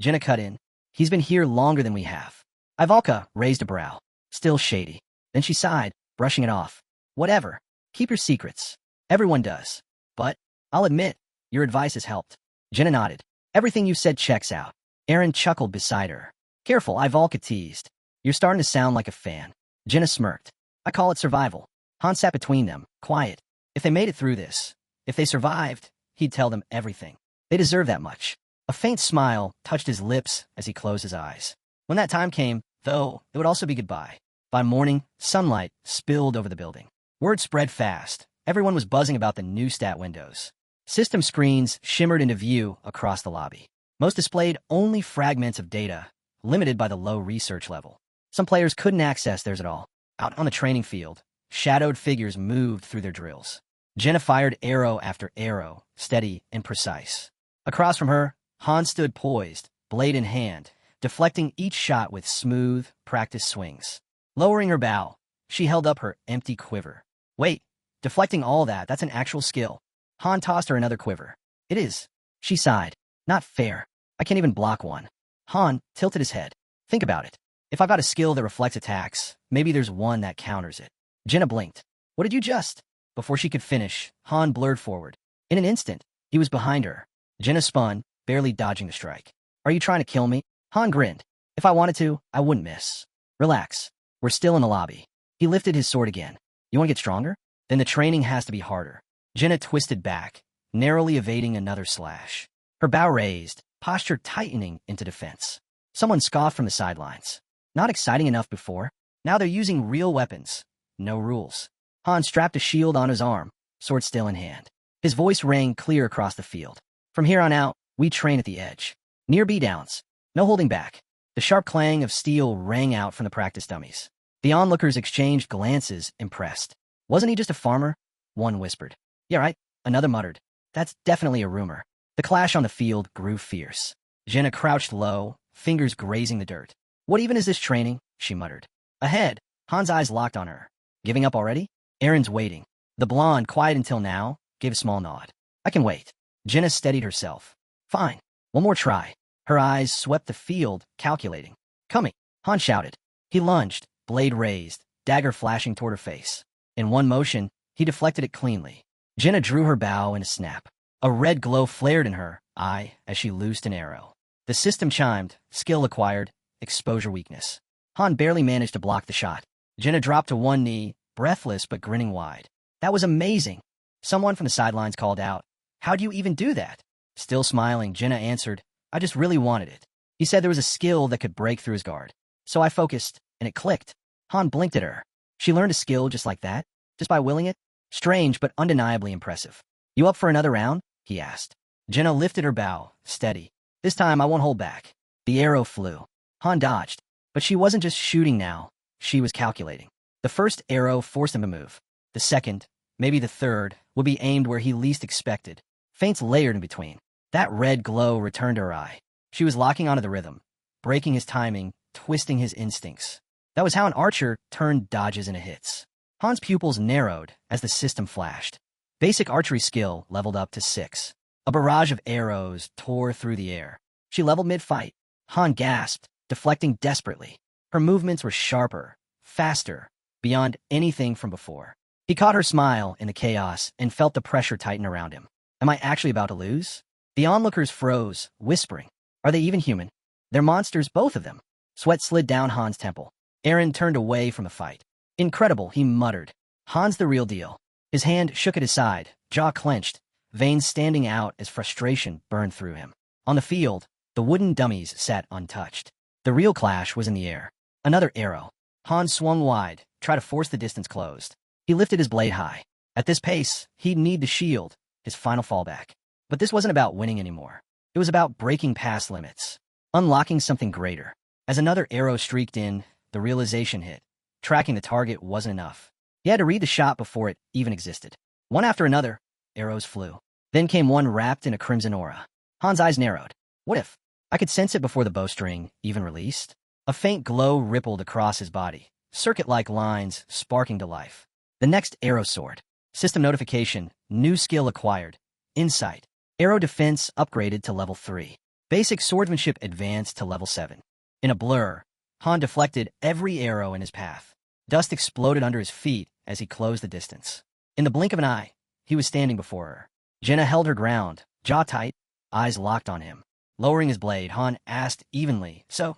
Jenna cut in. He's been here longer than we have. Ivalka raised a brow. Still shady. Then she sighed, brushing it off. Whatever. Keep your secrets. Everyone does. But, I'll admit, your advice has helped. Jenna nodded. Everything you said checks out. Aaron chuckled beside her. Careful, Ivalka teased. You're starting to sound like a fan. Jenna smirked. I call it survival. Han sat between them, quiet. If they made it through this, if they survived, he'd tell them everything. They deserve that much. A faint smile touched his lips as he closed his eyes. When that time came, though, it would also be goodbye. By morning, sunlight spilled over the building. Word spread fast. Everyone was buzzing about the new stat windows. System screens shimmered into view across the lobby. Most displayed only fragments of data, limited by the low research level. Some players couldn't access theirs at all. Out on the training field, shadowed figures moved through their drills. Jenna fired arrow after arrow, steady and precise. Across from her, Han stood poised, blade in hand, deflecting each shot with smooth, practiced swings. Lowering her bow, she held up her empty quiver. Wait, deflecting all that, that's an actual skill. Han tossed her another quiver. It is. She sighed. Not fair. I can't even block one. Han tilted his head. Think about it. If I've got a skill that reflects attacks, maybe there's one that counters it. Jenna blinked. What did you just? Before she could finish, Han blurred forward. In an instant, he was behind her. Jenna spun, barely dodging the strike. Are you trying to kill me? Han grinned. If I wanted to, I wouldn't miss. Relax. We're still in the lobby. He lifted his sword again. You want to get stronger? Then the training has to be harder. Jenna twisted back, narrowly evading another slash. Her bow raised, posture tightening into defense. Someone scoffed from the sidelines. Not exciting enough before. Now they're using real weapons. No rules. Han strapped a shield on his arm, sword still in hand. His voice rang clear across the field. From here on out, we train at the edge. Near beatdowns. No holding back. The sharp clang of steel rang out from the practice dummies. The onlookers exchanged glances, impressed. Wasn't he just a farmer? One whispered. Yeah, right. Another muttered. That's definitely a rumor. The clash on the field grew fierce. Jenna crouched low, fingers grazing the dirt. What even is this training? She muttered. Ahead, Han's eyes locked on her. Giving up already? Aaron's waiting. The blonde, quiet until now, gave a small nod. I can wait. Jenna steadied herself. Fine. One more try. Her eyes swept the field, calculating. Coming. Han shouted. He lunged, blade raised, dagger flashing toward her face. In one motion, he deflected it cleanly. Jenna drew her bow in a snap. A red glow flared in her eye as she loosed an arrow. The system chimed, skill acquired, exposure weakness. Han barely managed to block the shot. Jenna dropped to one knee, breathless but grinning wide. That was amazing. Someone from the sidelines called out. How'd you even do that? Still smiling, Jenna answered, I just really wanted it. He said there was a skill that could break through his guard. So I focused, and it clicked. Han blinked at her. She learned a skill just like that? Just by willing it? Strange, but undeniably impressive. You up for another round? He asked. Jenna lifted her bow, steady. This time I won't hold back. The arrow flew. Han dodged. But she wasn't just shooting now. She was calculating. The first arrow forced him to move. The second, maybe the third, would be aimed where he least expected. Feints layered in between. That red glow returned to her eye. She was locking onto the rhythm, breaking his timing, twisting his instincts. That was how an archer turned dodges into hits. Han's pupils narrowed as the system flashed. Basic archery skill leveled up to 6. A barrage of arrows tore through the air. She leveled mid-fight. Han gasped, deflecting desperately. Her movements were sharper, faster, beyond anything from before. He caught her smile in the chaos and felt the pressure tighten around him. Am I actually about to lose? The onlookers froze, whispering. Are they even human? They're monsters, both of them. Sweat slid down Han's temple. Aaron turned away from the fight. Incredible, he muttered. Han's the real deal. His hand shook at his side, jaw clenched, veins standing out as frustration burned through him. On the field, the wooden dummies sat untouched. The real clash was in the air. Another arrow. Han swung wide, tried to force the distance closed. He lifted his blade high. At this pace, he'd need the shield, his final fallback. But this wasn't about winning anymore. It was about breaking past limits, unlocking something greater. As another arrow streaked in, the realization hit. Tracking the target wasn't enough. He had to read the shot before it even existed. One after another, arrows flew. Then came one wrapped in a crimson aura. Han's eyes narrowed. What if I could sense it before the bowstring even released? A faint glow rippled across his body, circuit-like lines sparking to life. The next arrow soared. System notification, new skill acquired. Insight. Arrow defense upgraded to level 3. Basic swordsmanship advanced to level 7. In a blur, Han deflected every arrow in his path. Dust exploded under his feet as he closed the distance. In the blink of an eye, he was standing before her. Jenna held her ground, jaw tight, eyes locked on him. Lowering his blade, Han asked evenly, "So,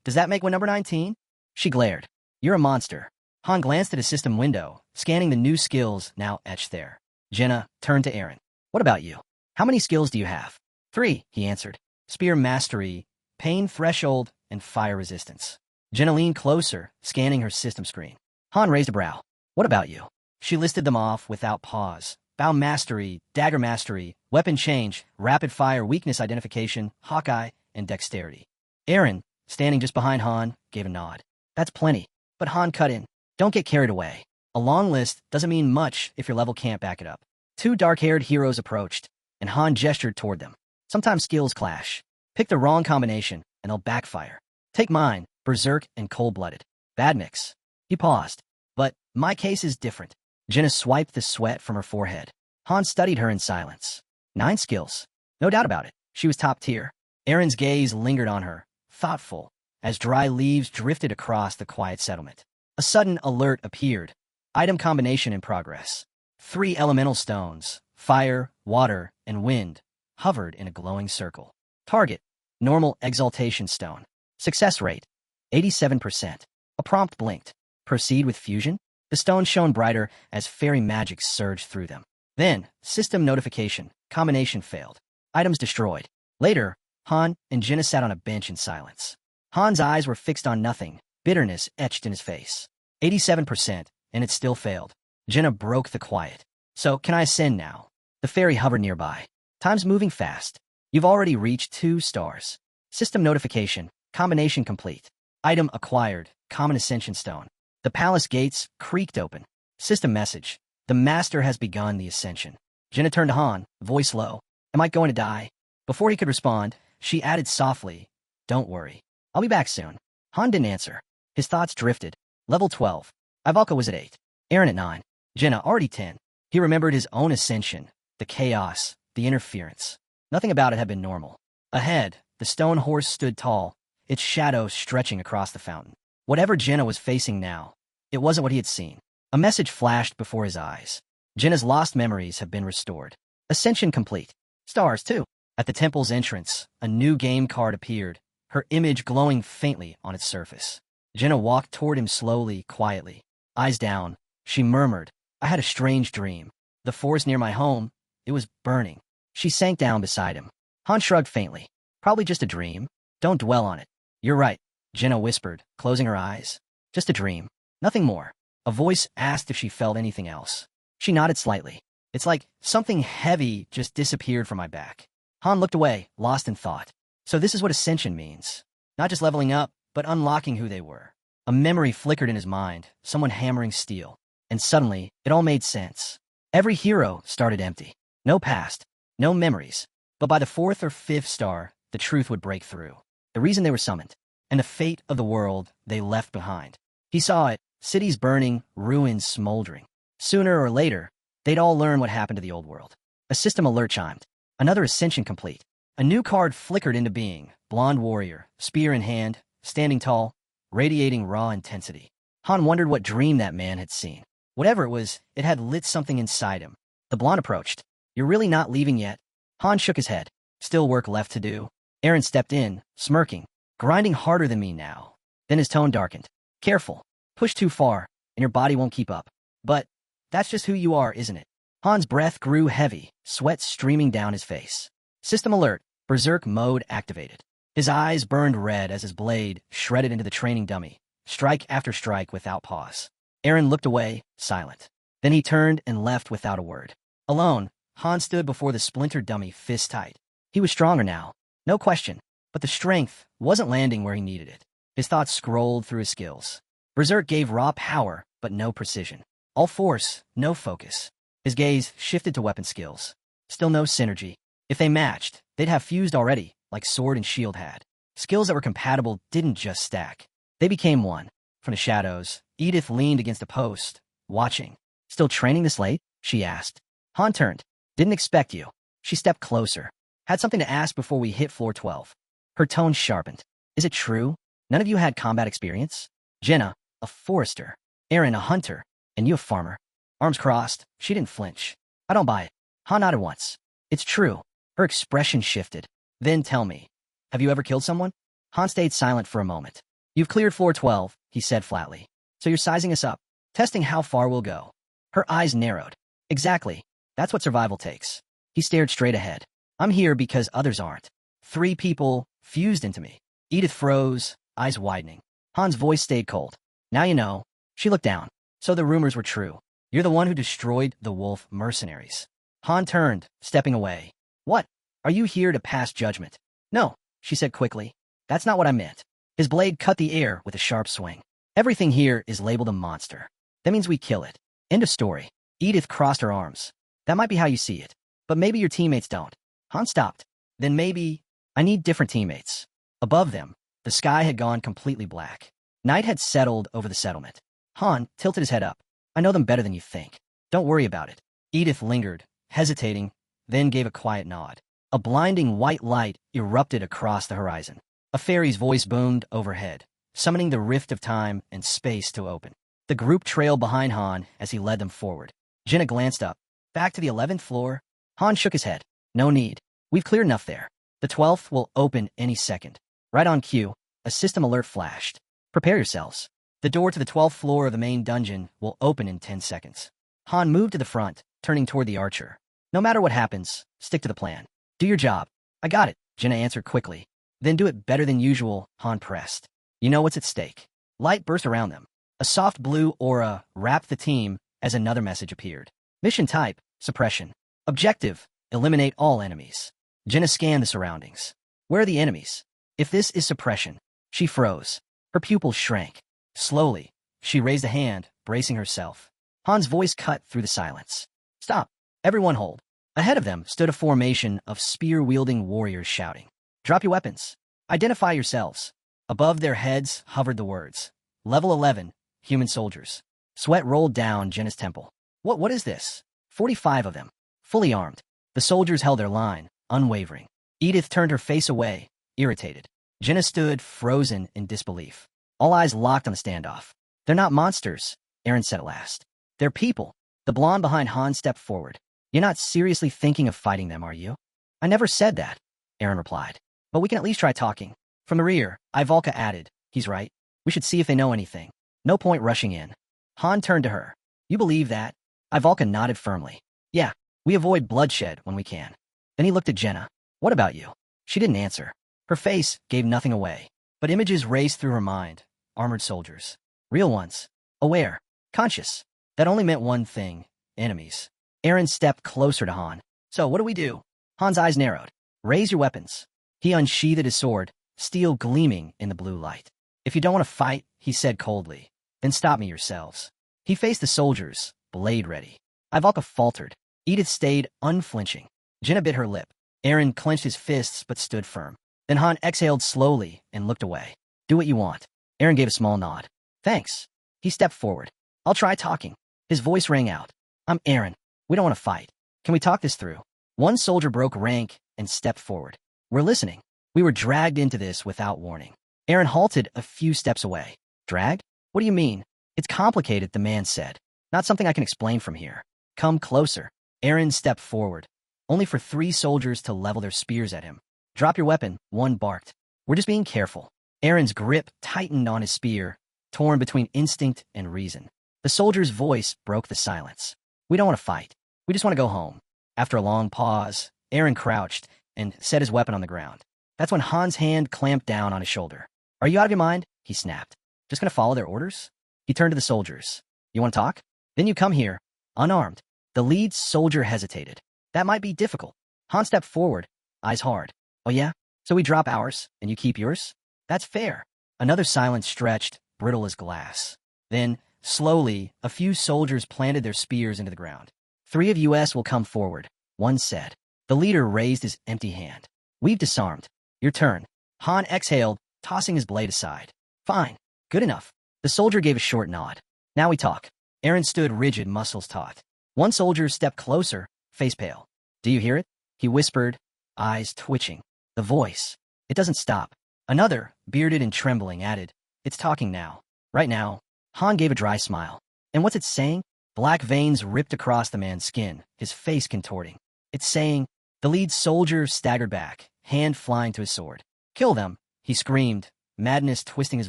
does that make one number 19? She glared. "You're a monster." Han glanced at his system window, scanning the new skills now etched there. Jenna turned to Aaron. "What about you? How many skills do you have?" 3, he answered. Spear mastery, pain threshold, and fire resistance. Jenna leaned closer, scanning her system screen. Han raised a brow. "What about you?" She listed them off without pause. Bow mastery, dagger mastery, weapon change, rapid fire, weakness identification, Hawkeye, and dexterity. Aaron, standing just behind Han, gave a nod. "That's plenty." But Han cut in. "Don't get carried away. A long list doesn't mean much if your level can't back it up." 2 dark-haired heroes approached, and Han gestured toward them. Sometimes skills clash. Pick the wrong combination, and they'll backfire. Take mine, berserk and cold-blooded. Bad mix. He paused. "But my case is different." Jenna swiped the sweat from her forehead. Han studied her in silence. 9 skills. No doubt about it. She was top tier. Aaron's gaze lingered on her, thoughtful, as dry leaves drifted across the quiet settlement. A sudden alert appeared. Item combination in progress. 3 elemental stones, fire, water, and wind, hovered in a glowing circle. Target, normal exaltation stone. Success rate, 87%. A prompt blinked. Proceed with fusion? The stones shone brighter as fairy magic surged through them. Then, system notification, combination failed. Items destroyed. Later, Han and Jenna sat on a bench in silence. Han's eyes were fixed on nothing, bitterness etched in his face. 87%, and it still failed. Jenna broke the quiet. "So, can I ascend now?" The fairy hovered nearby. "Time's moving fast. You've already reached 2 stars. System notification, combination complete. Item acquired, common ascension stone." The palace gates creaked open. System message. The master has begun the ascension. Jenna turned to Han, voice low. "Am I going to die?" Before he could respond, she added softly, "Don't worry. I'll be back soon." Han didn't answer. His thoughts drifted. Level 12. Ivalka was at 8. Aaron at 9. Jenna already 10. He remembered his own ascension, the chaos, the interference. Nothing about it had been normal. Ahead, the stone horse stood tall, its shadow stretching across the fountain. Whatever Jenna was facing now, it wasn't what he had seen. A message flashed before his eyes. Jenna's lost memories have been restored. Ascension complete. Stars, too. At the temple's entrance, a new game card appeared, her image glowing faintly on its surface. Jenna walked toward him slowly, quietly. Eyes down, she murmured, "I had a strange dream. The forest near my home, it was burning." She sank down beside him. Han shrugged faintly. "Probably just a dream. Don't dwell on it." "You're right," Jenna whispered, closing her eyes. "Just a dream. Nothing more." A voice asked if she felt anything else. She nodded slightly. "It's like something heavy just disappeared from my back." Han looked away, lost in thought. So this is what ascension means. Not just leveling up, but unlocking who they were. A memory flickered in his mind, someone hammering steel. And suddenly, it all made sense. Every hero started empty. No past, no memories. But by the 4th or 5th star, the truth would break through. The reason they were summoned, and the fate of the world they left behind. He saw it, cities burning, ruins smoldering. Sooner or later, they'd all learn what happened to the old world. A system alert chimed. Another ascension complete. A new card flickered into being, blonde warrior, spear in hand, standing tall, radiating raw intensity. Han wondered what dream that man had seen. Whatever it was, it had lit something inside him. The blonde approached. "You're really not leaving yet?" Han shook his head. "Still work left to do." Aaron stepped in, smirking. "Grinding harder than me now." Then his tone darkened. "Careful. Push too far, and your body won't keep up. But that's just who you are, isn't it?" Han's breath grew heavy, sweat streaming down his face. System alert, berserk mode activated. His eyes burned red as his blade shredded into the training dummy, strike after strike without pause. Aaron looked away, silent. Then he turned and left without a word. Alone, Han stood before the splintered dummy fist tight. He was stronger now, no question, but the strength wasn't landing where he needed it. His thoughts scrolled through his skills. Berserk gave raw power, but no precision. All force, no focus. His gaze shifted to weapon skills. Still no synergy. If they matched, they'd have fused already, like sword and shield had. Skills that were compatible didn't just stack. They became one. From the shadows, Edith leaned against a post, watching. Still training this late? She asked. Han turned. Didn't expect you. She stepped closer. Had something to ask before we hit floor 12. Her tone sharpened. Is it true? None of you had combat experience? Jenna, a forester. Aaron, a hunter. And you a farmer. Arms crossed, she didn't flinch. I don't buy it. Han nodded once. It's true. Her expression shifted. Then tell me, have you ever killed someone? Han stayed silent for a moment. You've cleared floor 12, he said flatly. So you're sizing us up, testing how far we'll go. Her eyes narrowed. Exactly. That's what survival takes. He stared straight ahead. I'm here because others aren't. 3 people fused into me. Edith froze, eyes widening. Han's voice stayed cold. Now you know. She looked down. So the rumors were true. You're the one who destroyed the wolf mercenaries. Han turned, stepping away. What? Are you here to pass judgment? No, she said quickly. That's not what I meant. His blade cut the air with a sharp swing. Everything here is labeled a monster. That means we kill it. End of story. Edith crossed her arms. That might be how you see it. But maybe your teammates don't. Han stopped. Then maybe I need different teammates. Above them, the sky had gone completely black. Night had settled over the settlement. Han tilted his head up. I know them better than you think. Don't worry about it. Edith lingered, hesitating, then gave a quiet nod. A blinding white light erupted across the horizon. A fairy's voice boomed overhead, summoning the rift of time and space to open. The group trailed behind Han as he led them forward. Jenna glanced up. Back to the 11th floor? Han shook his head. No need. We've cleared enough there. The 12th will open any second. Right on cue, a system alert flashed. Prepare yourselves. The door to the 12th floor of the main dungeon will open in 10 seconds. Han moved to the front, turning toward the archer. No matter what happens, stick to the plan. Do your job. I got it, Jenna answered quickly. Then do it better than usual, Han pressed. You know what's at stake. Light burst around them. A soft blue aura wrapped the team as another message appeared. Mission type, suppression. Objective, eliminate all enemies. Jenna scanned the surroundings. Where are the enemies? If this is suppression, she froze. Her pupils shrank. Slowly, she raised a hand, bracing herself. Han's voice cut through the silence. Stop. Everyone hold. Ahead of them stood a formation of spear-wielding warriors shouting. Drop your weapons. Identify yourselves. Above their heads hovered the words. Level 11, human soldiers. Sweat rolled down Jenna's temple. What is this? 45 of them, fully armed. The soldiers held their line, unwavering. Edith turned her face away, irritated. Jenna stood frozen in disbelief. All eyes locked on the standoff. They're not monsters, Aaron said at last. They're people. The blonde behind Han stepped forward. You're not seriously thinking of fighting them, are you? I never said that, Aaron replied. But we can at least try talking. From the rear, Ivalka added. He's right. We should see if they know anything. No point rushing in. Han turned to her. You believe that? Ivalka nodded firmly. Yeah, we avoid bloodshed when we can. Then he looked at Jenna. What about you? She didn't answer. Her face gave nothing away. But images raced through her mind. Armored soldiers. Real ones. Aware. Conscious. That only meant one thing. Enemies. Aaron stepped closer to Han. So, what do we do? Han's eyes narrowed. Raise your weapons. He unsheathed his sword, steel gleaming in the blue light. If you don't want to fight, he said coldly, then stop me yourselves. He faced the soldiers, blade ready. Ivalka faltered. Edith stayed unflinching. Jenna bit her lip. Aaron clenched his fists but stood firm. Then Han exhaled slowly and looked away. Do what you want. Aaron gave a small nod. Thanks. He stepped forward. I'll try talking. His voice rang out. I'm Aaron. We don't want to fight. Can we talk this through? One soldier broke rank and stepped forward. We're listening. We were dragged into this without warning. Aaron halted a few steps away. Dragged? What do you mean? It's complicated, the man said. Not something I can explain from here. Come closer. Aaron stepped forward, only for 3 soldiers to level their spears at him. Drop your weapon, one barked. We're just being careful. Aaron's grip tightened on his spear, torn between instinct and reason. The soldier's voice broke the silence. We don't want to fight. We just want to go home. After a long pause, Aaron crouched and set his weapon on the ground. That's when Han's hand clamped down on his shoulder. Are you out of your mind? He snapped. Just gonna follow their orders? He turned to the soldiers. You want to talk? Then you come here, unarmed. The lead soldier hesitated. That might be difficult. Han stepped forward, eyes hard. Oh yeah? So we drop ours, and you keep yours? That's fair. Another silence stretched, brittle as glass. Then, Slowly, a few soldiers planted their spears into the ground. 3 of us will come forward, one said. The leader raised his empty hand. We've disarmed. Your turn. Han exhaled, tossing his blade aside. Fine. Good enough. The soldier gave a short nod. Now we talk. Aaron stood rigid, muscles taut. One soldier stepped closer, face pale. Do you hear it? He whispered, eyes twitching. The voice. It doesn't stop. Another, bearded and trembling, added, It's talking now. Right now. Han gave a dry smile. And what's it saying? Black veins ripped across the man's skin, his face contorting. It's saying, the lead soldier staggered back, hand flying to his sword. Kill them, he screamed, madness twisting his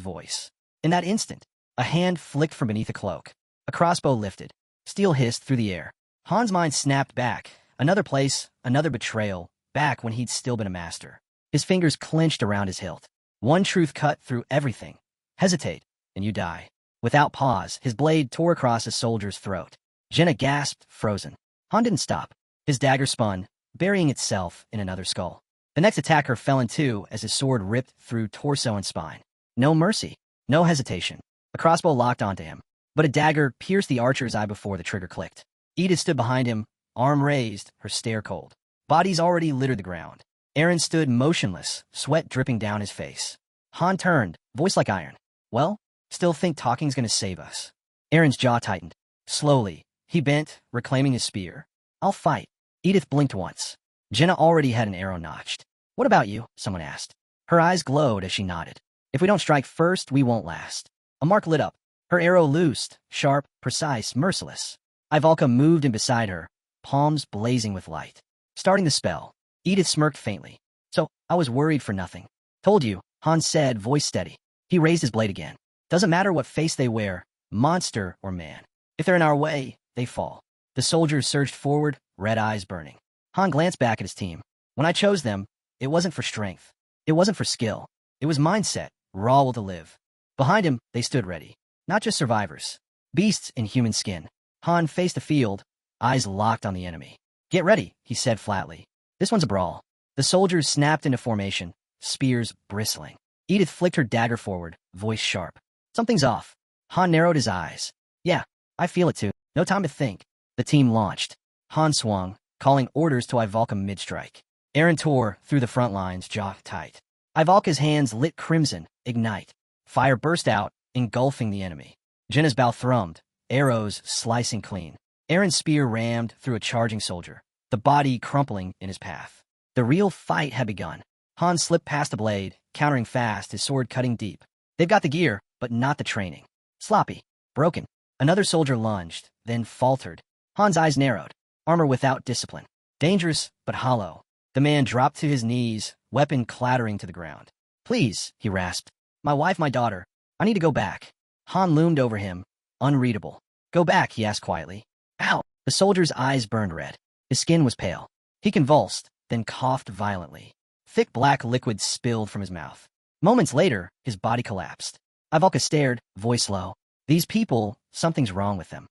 voice. In that instant, a hand flicked from beneath a cloak. A crossbow lifted. Steel hissed through the air. Han's mind snapped back. Another place, another betrayal, back when he'd still been a master. His fingers clenched around his hilt. One truth cut through everything. Hesitate, and you die. Without pause, his blade tore across a soldier's throat. Jenna gasped, frozen. Han didn't stop. His dagger spun, burying itself in another skull. The next attacker fell in two as his sword ripped through torso and spine. No mercy, no hesitation. A crossbow locked onto him, but a dagger pierced the archer's eye before the trigger clicked. Edith stood behind him, arm raised, her stare cold. Bodies already littered the ground. Aaron stood motionless, sweat dripping down his face. Han turned, voice like iron. Well? Still think talking's gonna save us? Aaron's jaw tightened. Slowly, he bent, reclaiming his spear. I'll fight. Edith blinked once. Jenna already had an arrow notched. What about you? Someone asked. Her eyes glowed as she nodded. If we don't strike first, we won't last. A mark lit up. Her arrow loosed, sharp, precise, merciless. Ivalka moved in beside her, palms blazing with light. Starting the spell, Edith smirked faintly. So, I was worried for nothing. Told you, Han said, voice steady. He raised his blade again. Doesn't matter what face they wear, monster or man. If they're in our way, they fall. The soldiers surged forward, red eyes burning. Han glanced back at his team. When I chose them, it wasn't for strength. It wasn't for skill. It was mindset, raw will to live. Behind him, they stood ready. Not just survivors. Beasts in human skin. Han faced the field, eyes locked on the enemy. Get ready, he said flatly. This one's a brawl. The soldiers snapped into formation, spears bristling. Edith flicked her dagger forward, voice sharp. Something's off. Han narrowed his eyes. Yeah, I feel it too. No time to think. The team launched. Han swung, calling orders to Ivalka mid-strike. Aaron tore through the front lines, jaw tight. Ivalka's hands lit crimson, ignite. Fire burst out, engulfing the enemy. Jenna's bow thrummed, arrows slicing clean. Aaron's spear rammed through a charging soldier, the body crumpling in his path. The real fight had begun. Han slipped past the blade, countering fast, his sword cutting deep. They've got the gear, but not the training. Sloppy. Broken. Another soldier lunged, then faltered. Han's eyes narrowed. Armor without discipline. Dangerous, but hollow. The man dropped to his knees, weapon clattering to the ground. Please, he rasped. My wife, my daughter. I need to go back. Han loomed over him, unreadable. Go back, he asked quietly. Ow! The soldier's eyes burned red. His skin was pale. He convulsed, then coughed violently. Thick black liquid spilled from his mouth. Moments later, his body collapsed. Ivalka stared, voice low. These people, something's wrong with them.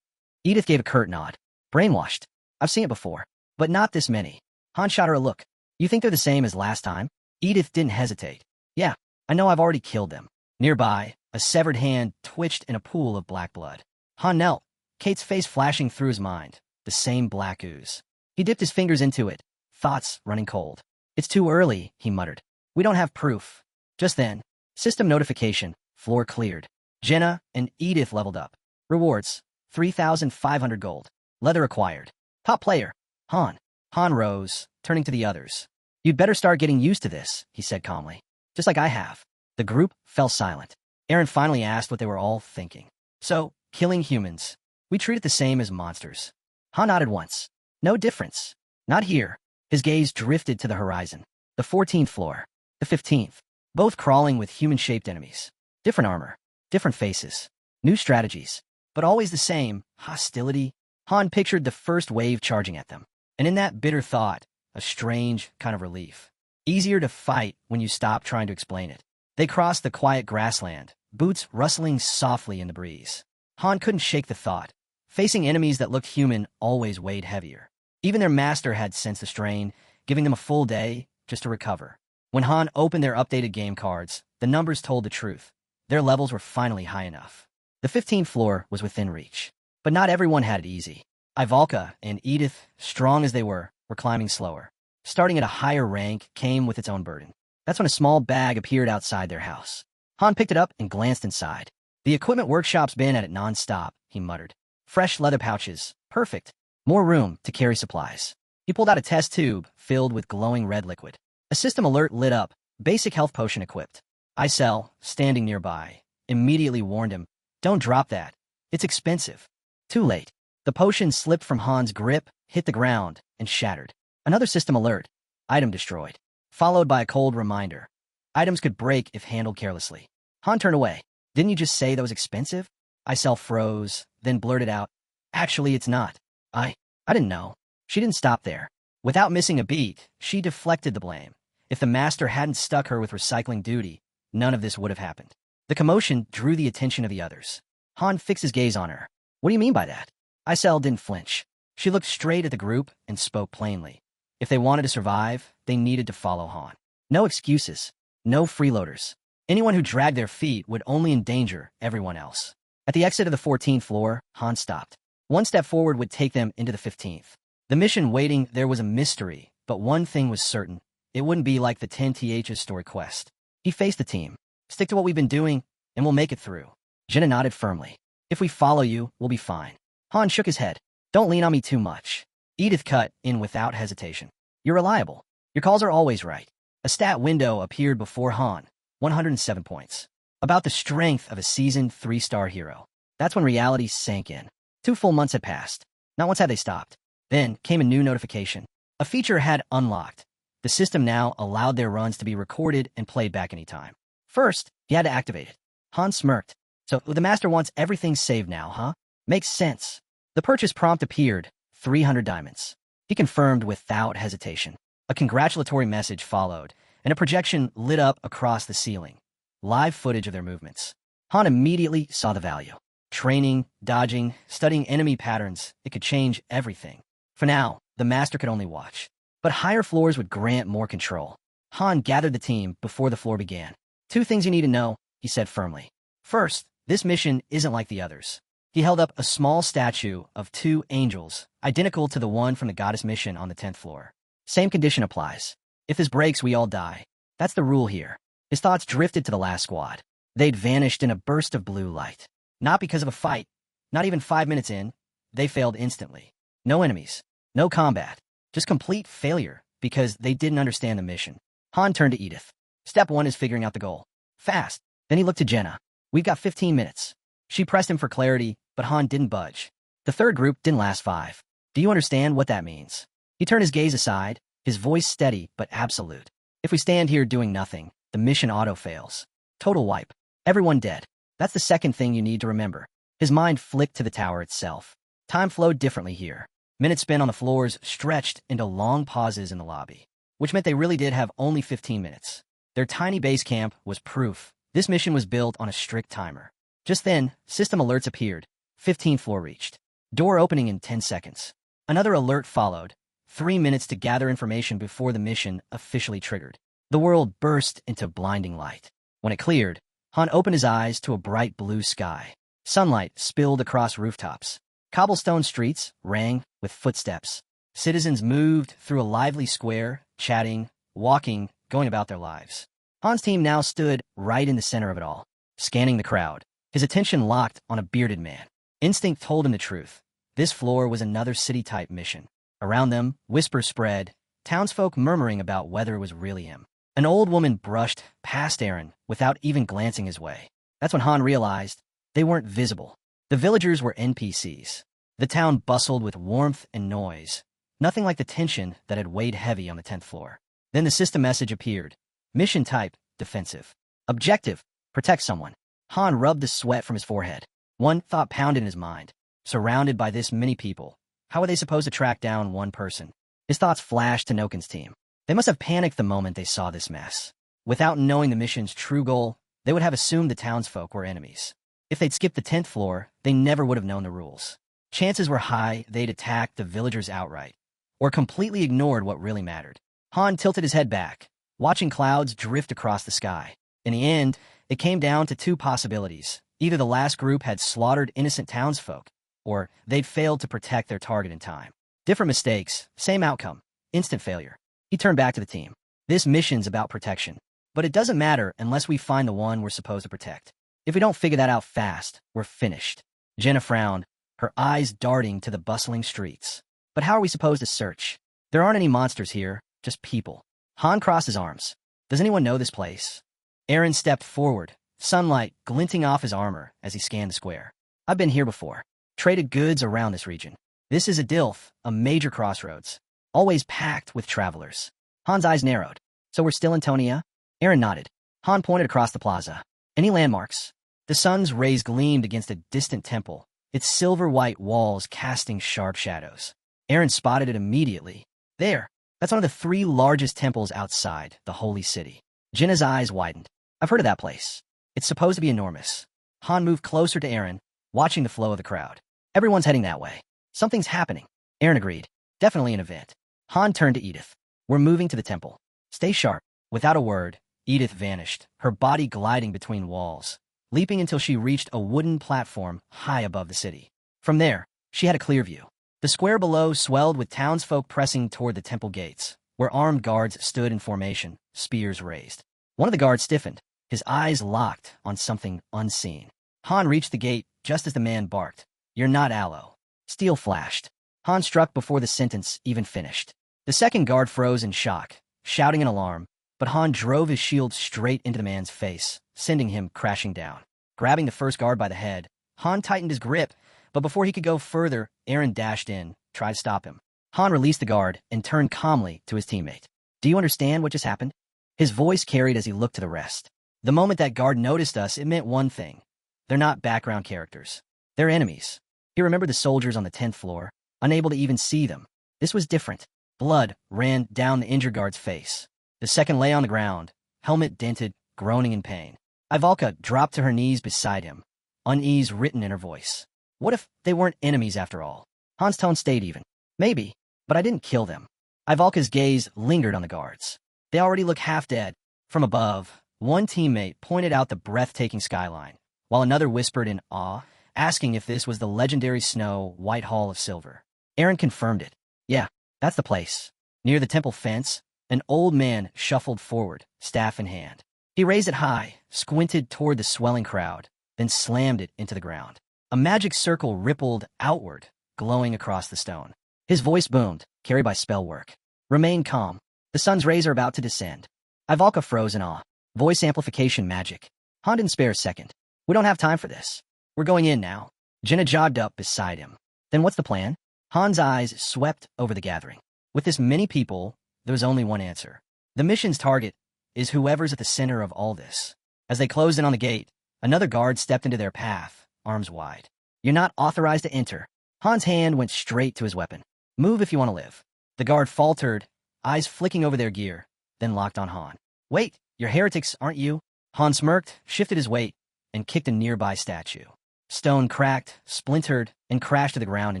Edith gave a curt nod. Brainwashed. I've seen it before. But not this many. Han shot her a look. You think they're the same as last time? Edith didn't hesitate. Yeah, I know I've already killed them. Nearby, a severed hand twitched in a pool of black blood. Han knelt, Kate's face flashing through his mind. The same black ooze. He dipped his fingers into it, thoughts running cold. It's too early, he muttered. We don't have proof. Just then, system notification, floor cleared. Jenna and Edith leveled up. Rewards, 3,500 gold. Leather acquired. Top player, Han. Han rose, turning to the others. You'd better start getting used to this, he said calmly. Just like I have. The group fell silent. Aaron finally asked what they were all thinking. So, killing humans. We treat it the same as monsters. Han nodded once. No difference. Not here. His gaze drifted to the horizon. The 14th floor. The 15th. Both crawling with human-shaped enemies. Different armor. Different faces. New strategies. But always the same. Hostility. Han pictured the first wave charging at them. And in that bitter thought, a strange kind of relief. Easier to fight when you stop trying to explain it. They crossed the quiet grassland, boots rustling softly in the breeze. Han couldn't shake the thought. Facing enemies that looked human always weighed heavier. Even their master had sensed the strain, giving them a full day just to recover. When Han opened their updated game cards, the numbers told the truth. Their levels were finally high enough. The 15th floor was within reach. But not everyone had it easy. Ivalka and Edith, strong as they were climbing slower. Starting at a higher rank came with its own burden. That's when a small bag appeared outside their house. Han picked it up and glanced inside. The equipment workshop's been at it non-stop, he muttered. Fresh leather pouches. Perfect. More room to carry supplies. He pulled out a test tube filled with glowing red liquid. A system alert lit up. Basic health potion equipped. Isel, standing nearby, immediately warned him, "Don't drop that. It's expensive." Too late. The potion slipped from Han's grip, hit the ground, and shattered. Another system alert. Item destroyed. Followed by a cold reminder. Items could break if handled carelessly. Han turned away. "Didn't you just say that was expensive?" Isel froze, then blurted out, "Actually, it's not. I didn't know." She didn't stop there. Without missing a beat, she deflected the blame. If the master hadn't stuck her with recycling duty, none of this would have happened. The commotion drew the attention of the others. Han fixed his gaze on her. "What do you mean by that?" Isel didn't flinch. She looked straight at the group and spoke plainly. If they wanted to survive, they needed to follow Han. No excuses. No freeloaders. Anyone who dragged their feet would only endanger everyone else. At the exit of the 14th floor, Han stopped. One step forward would take them into the 15th. The mission waiting there was a mystery, but one thing was certain. It wouldn't be like the 10th's story quest. He faced the team. "Stick to what we've been doing, and we'll make it through." Jenna nodded firmly. "If we follow you, we'll be fine." Han shook his head. "Don't lean on me too much." Edith cut in without hesitation. "You're reliable. Your calls are always right." A stat window appeared before Han. 107 points. About the strength of a seasoned 3-star hero. That's when reality sank in. 2 full months had passed. Not once had they stopped. Then came a new notification. A feature had unlocked. The system now allowed their runs to be recorded and played back anytime. First, he had to activate it. Han smirked. "So the master wants everything saved now, huh? Makes sense." The purchase prompt appeared, 300 diamonds. He confirmed without hesitation. A congratulatory message followed, and a projection lit up across the ceiling. Live footage of their movements. Han immediately saw the value. Training, dodging, studying enemy patterns, it could change everything. For now, the master could only watch. But higher floors would grant more control. Han gathered the team before the floor began. "2 things you need to know," he said firmly. "First, this mission isn't like the others." He held up a small statue of 2 angels, identical to the one from the goddess mission on the 10th floor. "Same condition applies. If this breaks, we all die. That's the rule here." His thoughts drifted to the last squad. They'd vanished in a burst of blue light. Not because of a fight. Not even 5 minutes in. They failed instantly. No enemies. No combat. Just complete failure because they didn't understand the mission. Han turned to Edith. "Step 1 is figuring out the goal. Fast." Then he looked to Jenna. "We've got 15 minutes. She pressed him for clarity, but Han didn't budge. The third group didn't last 5. "Do you understand what that means?" He turned his gaze aside, his voice steady but absolute. "If we stand here doing nothing, the mission auto-fails. Total wipe. Everyone dead. That's the second thing you need to remember." His mind flicked to the tower itself. Time flowed differently here. Minutes spent on the floors stretched into long pauses in the lobby, which meant they really did have only 15 minutes. Their tiny base camp was proof. This mission was built on a strict timer. Just then, system alerts appeared. 15th floor reached. Door opening in 10 seconds. Another alert followed. 3 minutes to gather information before the mission officially triggered. The world burst into blinding light. When it cleared, Han opened his eyes to a bright blue sky. Sunlight spilled across rooftops. Cobblestone streets rang with footsteps. Citizens moved through a lively square, chatting, walking, going about their lives. Han's team now stood right in the center of it all, scanning the crowd, his attention locked on a bearded man. Instinct told him the truth. This floor was another city-type mission. Around them, whispers spread, townsfolk murmuring about whether it was really him. An old woman brushed past Aaron without even glancing his way. That's when Han realized they weren't visible. The villagers were NPCs. The town bustled with warmth and noise, nothing like the tension that had weighed heavy on the 10th floor. Then the system message appeared. Mission type, defensive. Objective, protect someone. Han rubbed the sweat from his forehead. One thought pounded in his mind. Surrounded by this many people, how were they supposed to track down one person? His thoughts flashed to Noken's team. They must have panicked the moment they saw this mess. Without knowing the mission's true goal, they would have assumed the townsfolk were enemies. If they'd skipped the 10th floor, they never would have known the rules. Chances were high they'd attacked the villagers outright, or completely ignored what really mattered. Han tilted his head back, watching clouds drift across the sky. In the end, it came down to 2 possibilities. Either the last group had slaughtered innocent townsfolk, or they'd failed to protect their target in time. Different mistakes, same outcome, instant failure. He turned back to the team. This mission's about protection, but it doesn't matter unless we find the one we're supposed to protect. If we don't figure that out fast, we're finished. Jenna frowned, her eyes darting to the bustling streets. But how are we supposed to search? There aren't any monsters here, just people. Han crossed his arms. Does anyone know this place? Aaron stepped forward, sunlight glinting off his armor as he scanned the square. I've been here before. Traded goods around this region. This is a Dilth, a major crossroads. Always packed with travelers. Han's eyes narrowed. So we're still in Tonia? Aaron nodded. Han pointed across the plaza. Any landmarks? The sun's rays gleamed against a distant temple, its silver-white walls casting sharp shadows. Aaron spotted it immediately. There. That's one of the 3 largest temples outside the holy city. Jenna's eyes widened. I've heard of that place. It's supposed to be enormous. Han moved closer to Aaron, watching the flow of the crowd. Everyone's heading that way. Something's happening. Aaron agreed. Definitely an event. Han turned to Edith. We're moving to the temple. Stay sharp. Without a word, Edith vanished, her body gliding between walls, leaping until she reached a wooden platform high above the city. From there, she had a clear view. The square below swelled with townsfolk pressing toward the temple gates, where armed guards stood in formation, spears raised. One of the guards stiffened, his eyes locked on something unseen. Han reached the gate just as the man barked. You're not Aloe. Steel flashed. Han struck before the sentence even finished. The second guard froze in shock, shouting in alarm, but Han drove his shield straight into the man's face, sending him crashing down. Grabbing the first guard by the head, Han tightened his grip, but before he could go further, Aaron dashed in, tried to stop him. Han released the guard and turned calmly to his teammate. Do you understand what just happened? His voice carried as he looked to the rest. The moment that guard noticed us, it meant one thing. They're not background characters. They're enemies. He remembered the soldiers on the 10th floor, unable to even see them. This was different. Blood ran down the injured guard's face. The second lay on the ground, helmet dented, groaning in pain. Ivalka dropped to her knees beside him, unease written in her voice. What if they weren't enemies after all? Han's tone stayed even. Maybe, but I didn't kill them. Ivalka's gaze lingered on the guards. They already look half dead. From above, one teammate pointed out the breathtaking skyline, while another whispered in awe, asking if this was the legendary snow White Hall of Silver. Aaron confirmed it. Yeah, that's the place. Near the temple fence, an old man shuffled forward, staff in hand. He raised it high, squinted toward the swelling crowd, then slammed it into the ground. A magic circle rippled outward, glowing across the stone. His voice boomed, carried by spell work. Remain calm. The sun's rays are about to descend. Ivalka froze in awe. Voice amplification magic. Han didn't spare a second. We don't have time for this. We're going in now. Jenna jogged up beside him. Then what's the plan? Han's eyes swept over the gathering. With this many people, there was only one answer. The mission's target is whoever's at the center of all this. As they closed in on the gate, another guard stepped into their path, arms wide. You're not authorized to enter. Han's hand went straight to his weapon. Move if you want to live. The guard faltered, eyes flicking over their gear, then locked on Han. Wait, you're heretics, aren't you? Han smirked, shifted his weight, and kicked a nearby statue. Stone cracked, splintered, and crashed to the ground in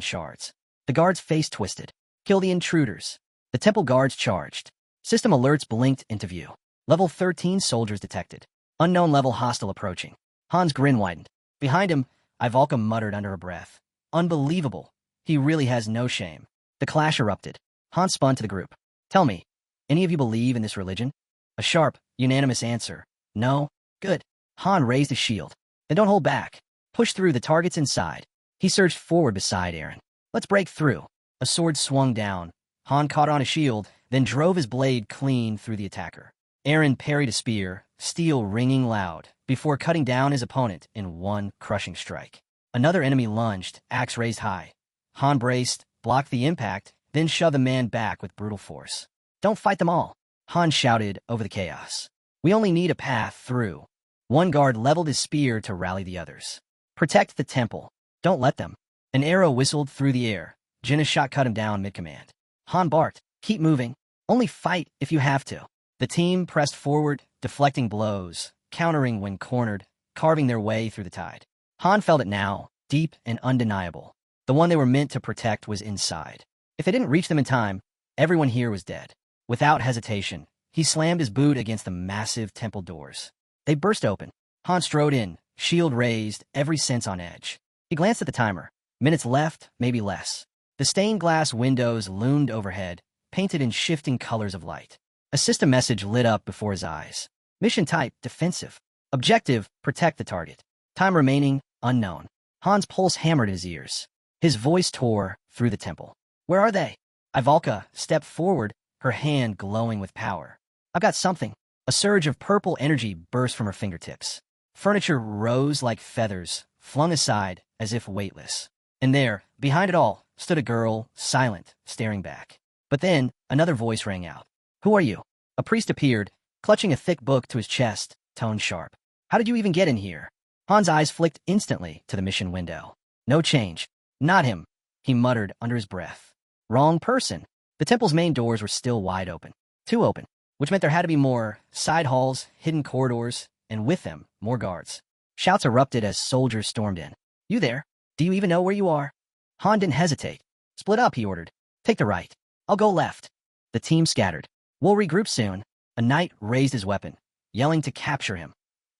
shards. The guard's face twisted. Kill the intruders. The temple guards charged. System alerts blinked into view. Level 13 soldiers detected. Unknown level hostile approaching. Han's grin widened. Behind him, Ivalka muttered under her breath. Unbelievable. He really has no shame. The clash erupted. Han spun to the group. Tell me, any of you believe in this religion? A sharp, unanimous answer. No? Good. Han raised his shield. Then don't hold back. Push through the targets inside. He surged forward beside Aaron. Let's break through. A sword swung down. Han caught on a shield, then drove his blade clean through the attacker. Aaron parried a spear, steel ringing loud, before cutting down his opponent in one crushing strike. Another enemy lunged, axe raised high. Han braced, blocked the impact, then shoved the man back with brutal force. Don't fight them all, Han shouted over the chaos. We only need a path through. One guard leveled his spear to rally the others. Protect the temple. Don't let them. An arrow whistled through the air. Jenna's shot cut him down mid-command. Han barked, keep moving. Only fight if you have to. The team pressed forward, deflecting blows, countering when cornered, carving their way through the tide. Han felt it now, deep and undeniable. The one they were meant to protect was inside. If they didn't reach them in time, everyone here was dead. Without hesitation, he slammed his boot against the massive temple doors. They burst open. Han strode in, shield raised, every sense on edge. He glanced at the timer. Minutes left, maybe less. The stained glass windows loomed overhead, painted in shifting colors of light. A system message lit up before his eyes. Mission type, defensive. Objective, protect the target. Time remaining, unknown. Han's pulse hammered in his ears. His voice tore through the temple. Where are they? Ivalka stepped forward, her hand glowing with power. I've got something. A surge of purple energy burst from her fingertips. Furniture rose like feathers, flung aside as if weightless. And there, behind it all, stood a girl, silent, staring back. But then, another voice rang out. Who are you? A priest appeared, clutching a thick book to his chest, tone sharp. How did you even get in here? Han's eyes flicked instantly to the mission window. No change. Not him, he muttered under his breath. Wrong person. The temple's main doors were still wide open. Too open, which meant there had to be more side halls, hidden corridors, and with them, more guards. Shouts erupted as soldiers stormed in. You there? Do you even know where you are? Han didn't hesitate. Split up, he ordered. Take the right. I'll go left. The team scattered. We'll regroup soon. A knight raised his weapon, yelling to capture him.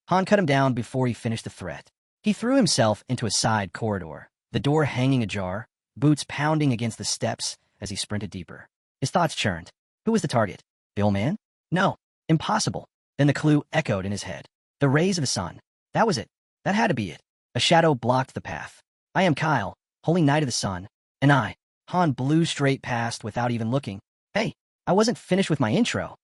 Han cut him down before he finished the threat. He threw himself into a side corridor, the door hanging ajar, boots pounding against the steps as he sprinted deeper. His thoughts churned. Who was the target? The old man? No. Impossible. Then the clue echoed in his head. The rays of the sun. That was it. That had to be it. A shadow blocked the path. I am Kyle, Holy Knight of the Sun. And I. Han blew straight past without even looking. Hey, I wasn't finished with my intro.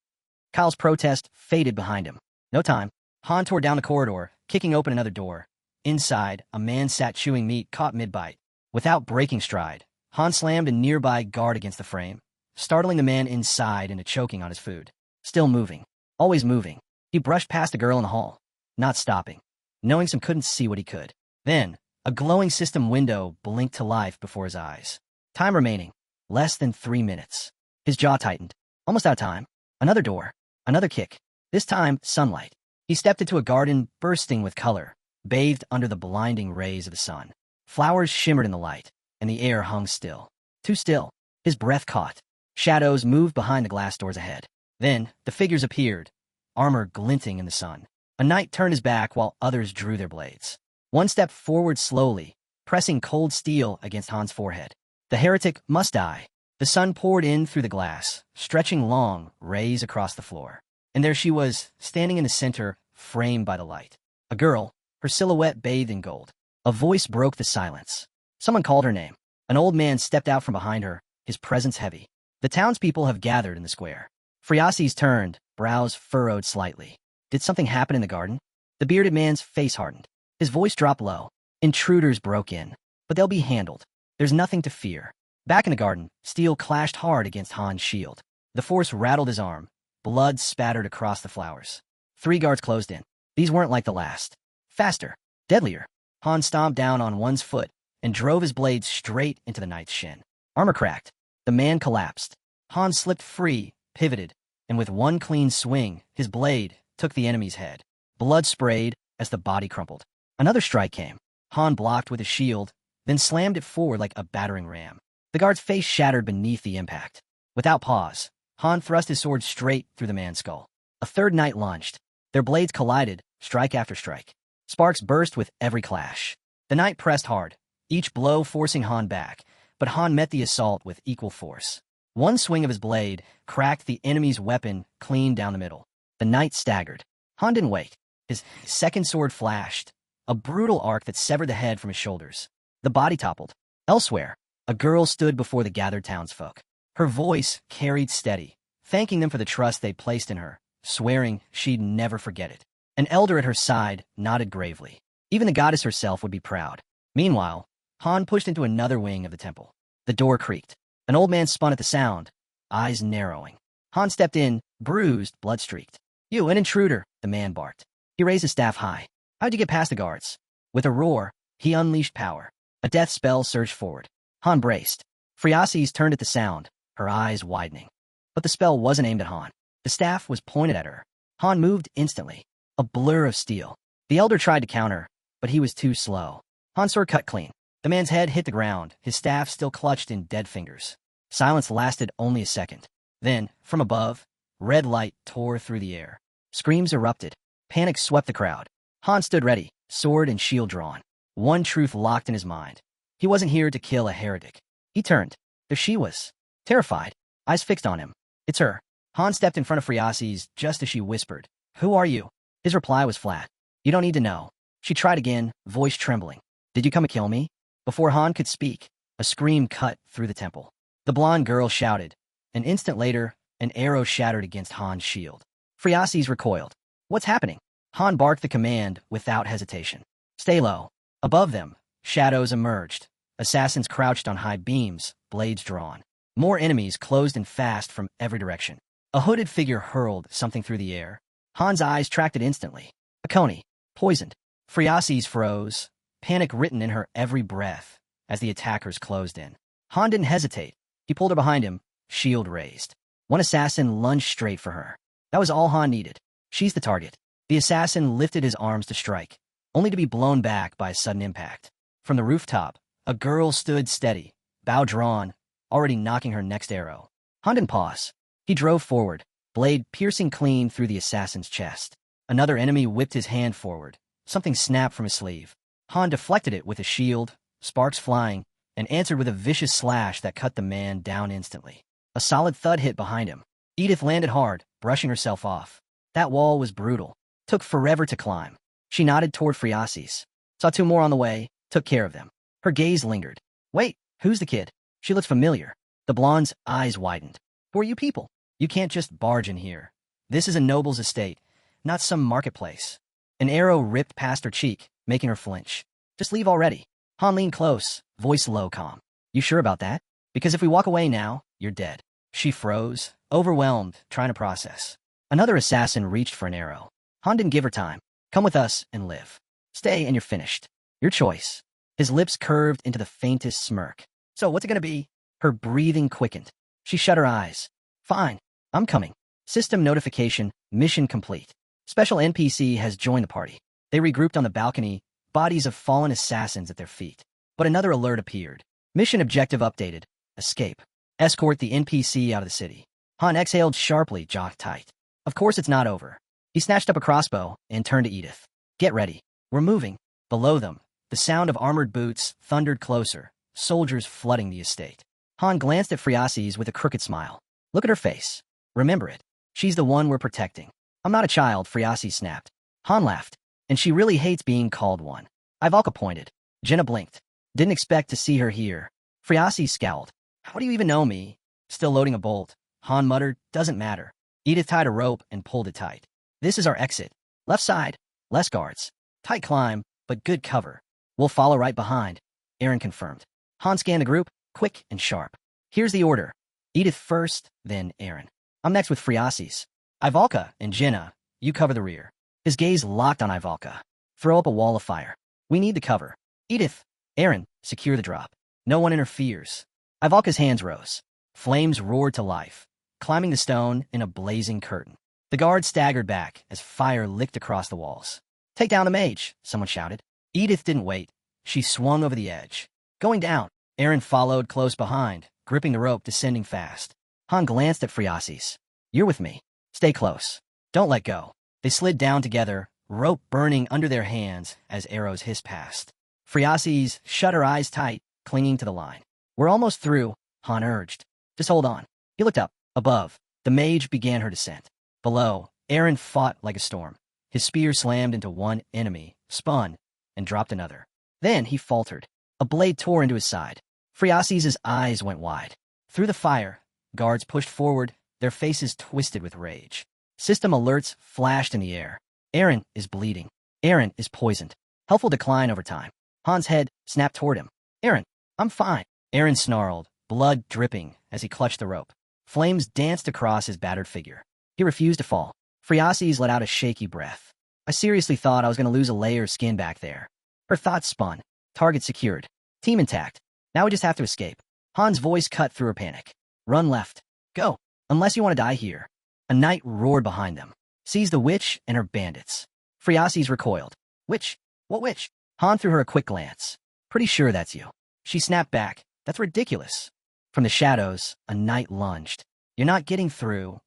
Kyle's protest faded behind him. No time. Han tore down the corridor, kicking open another door. Inside, a man sat chewing meat caught mid-bite. Without breaking stride, Han slammed a nearby guard against the frame, startling the man inside into choking on his food. Still moving. Always moving. He brushed past the girl in the hall, not stopping, knowing some couldn't see what he could. Then, a glowing system window blinked to life before his eyes. Time remaining. Less than 3 minutes. His jaw tightened. Almost out of time. Another door. Another kick. This time, sunlight. He stepped into a garden bursting with color, bathed under the blinding rays of the sun. Flowers shimmered in the light, and the air hung still. Too still. His breath caught. Shadows moved behind the glass doors ahead. Then, the figures appeared, armor glinting in the sun. A knight turned his back while others drew their blades. One stepped forward slowly, pressing cold steel against Han's forehead. The heretic must die. The sun poured in through the glass, stretching long rays across the floor. And there she was, standing in the center, framed by the light. A girl, her silhouette bathed in gold. A voice broke the silence. Someone called her name. An old man stepped out from behind her, his presence heavy. The townspeople have gathered in the square. Friases turned, brows furrowed slightly. Did something happen in the garden? The bearded man's face hardened. His voice dropped low. Intruders broke in, but they'll be handled. There's nothing to fear. Back in the garden, steel clashed hard against Han's shield. The force rattled his arm. Blood spattered across the flowers. 3 guards closed in. These weren't like the last. Faster. Deadlier. Han stomped down on one's foot and drove his blade straight into the knight's shin. Armor cracked. The man collapsed. Han slipped free, pivoted, and with one clean swing, his blade took the enemy's head. Blood sprayed as the body crumpled. Another strike came. Han blocked with his shield, then slammed it forward like a battering ram. The guard's face shattered beneath the impact. Without pause, Han thrust his sword straight through the man's skull. A third knight lunged. Their blades collided, strike after strike. Sparks burst with every clash. The knight pressed hard, each blow forcing Han back, but Han met the assault with equal force. One swing of his blade cracked the enemy's weapon clean down the middle. The knight staggered. Han didn't wait. His second sword flashed, a brutal arc that severed the head from his shoulders. The body toppled. Elsewhere, a girl stood before the gathered townsfolk. Her voice carried steady, thanking them for the trust they'd placed in her, swearing she'd never forget it. An elder at her side nodded gravely. Even the goddess herself would be proud. Meanwhile, Han pushed into another wing of the temple. The door creaked. An old man spun at the sound, eyes narrowing. Han stepped in, bruised, blood-streaked. You, an intruder, the man barked. He raised his staff high. How'd you get past the guards? With a roar, he unleashed power. A death spell surged forward. Han braced. Friases turned at the sound, her eyes widening. But the spell wasn't aimed at Han. The staff was pointed at her. Han moved instantly. A blur of steel. The elder tried to counter, but he was too slow. Han's sword cut clean. The man's head hit the ground, his staff still clutched in dead fingers. Silence lasted only a second. Then, from above, red light tore through the air. Screams erupted. Panic swept the crowd. Han stood ready, sword and shield drawn. One truth locked in his mind. He wasn't here to kill a heretic. He turned. There she was. Terrified. Eyes fixed on him. It's her. Han stepped in front of Friasis just as she whispered, "Who are you?" His reply was flat. "You don't need to know." She tried again, voice trembling. "Did you come to kill me?" Before Han could speak, a scream cut through the temple. The blonde girl shouted. An instant later, an arrow shattered against Han's shield. Friasis recoiled. "What's happening?" Han barked the command without hesitation. "Stay low." Above them, shadows emerged. Assassins crouched on high beams, blades drawn. More enemies closed in fast from every direction. A hooded figure hurled something through the air. Han's eyes tracked it instantly. A coney, poisoned. Friasis froze, panic written in her every breath as the attackers closed in. Han didn't hesitate. He pulled her behind him, shield raised. One assassin lunged straight for her. That was all Han needed. She's the target. The assassin lifted his arms to strike, only to be blown back by a sudden impact. From the rooftop, a girl stood steady, bow drawn, already knocking her next arrow. Han didn't pause. He drove forward, blade piercing clean through the assassin's chest. Another enemy whipped his hand forward. Something snapped from his sleeve. Han deflected it with a shield, sparks flying, and answered with a vicious slash that cut the man down instantly. A solid thud hit behind him. Edith landed hard, brushing herself off. That wall was brutal. Took forever to climb. She nodded toward Friasis. Saw two more on the way, took care of them. Her gaze lingered. "Wait, who's the kid? She looks familiar." The blonde's eyes widened. "Who are you people? You can't just barge in here. This is a noble's estate, not some marketplace." An arrow ripped past her cheek, making her flinch. "Just leave already." Han leaned close, voice low, calm. "You sure about that? Because if we walk away now, you're dead." She froze, overwhelmed, trying to process. Another assassin reached for an arrow. Han didn't give her time. "Come with us and live. Stay and you're finished. Your choice." His lips curved into the faintest smirk. "So what's it gonna be?" Her breathing quickened. She shut her eyes. "Fine. I'm coming." System notification, mission complete. Special NPC has joined the party. They regrouped on the balcony, bodies of fallen assassins at their feet. But another alert appeared. Mission objective updated. Escape. Escort the NPC out of the city. Han exhaled sharply, jaw tight. Of course it's not over. He snatched up a crossbow and turned to Edith. "Get ready. We're moving." Below them, the sound of armored boots thundered closer, soldiers flooding the estate. Han glanced at Friasis with a crooked smile. "Look at her face. Remember it. She's the one we're protecting." "I'm not a child," Friasis snapped. Han laughed. "And she really hates being called one." Ivalka pointed. Jenna blinked. "Didn't expect to see her here." Friasis scowled. "How do you even know me?" Still loading a bolt. Han muttered, "Doesn't matter." Edith tied a rope and pulled it tight. "This is our exit. Left side. Less guards. Tight climb, but good cover. We'll follow right behind." Aaron confirmed. Han scanned the group, quick and sharp. "Here's the order. Edith first, then Aaron. I'm next with Friasis. Ivalka and Jenna, you cover the rear." His gaze locked on Ivalka. "Throw up a wall of fire. We need the cover." Edith, Aaron, secure the drop. No one interferes. Ivalka's hands rose. Flames roared to life, climbing the stone in a blazing curtain. The guards staggered back as fire licked across the walls. "Take down the mage," someone shouted. Edith didn't wait. She swung over the edge. Going down. Aaron followed close behind, gripping the rope, descending fast. Han glanced at Friasis. "You're with me. Stay close. Don't let go." They slid down together, rope burning under their hands as arrows hissed past. Friasis shut her eyes tight, clinging to the line. "We're almost through," Han urged. "Just hold on." He looked up. Above, the mage began her descent. Below, Aaron fought like a storm. His spear slammed into one enemy, spun, and dropped another. Then he faltered. A blade tore into his side. Friasis' eyes went wide. Through the fire, guards pushed forward, their faces twisted with rage. System alerts flashed in the air. Aaron is bleeding. Aaron is poisoned. Health will decline over time. Han's head snapped toward him. "Aaron, I'm fine." Aaron snarled, blood dripping as he clutched the rope. Flames danced across his battered figure. He refused to fall. Friasis let out a shaky breath. "I seriously thought I was going to lose a layer of skin back there." Her thoughts spun. Target secured. Team intact. Now we just have to escape. Han's voice cut through her panic. "Run left. Go. Unless you want to die here." A knight roared behind them. "Seize the witch and her bandits." Friasis recoiled. "Witch? What witch?" Han threw her a quick glance. "Pretty sure that's you." She snapped back. "That's ridiculous." From the shadows, a knight lunged. "You're not getting through."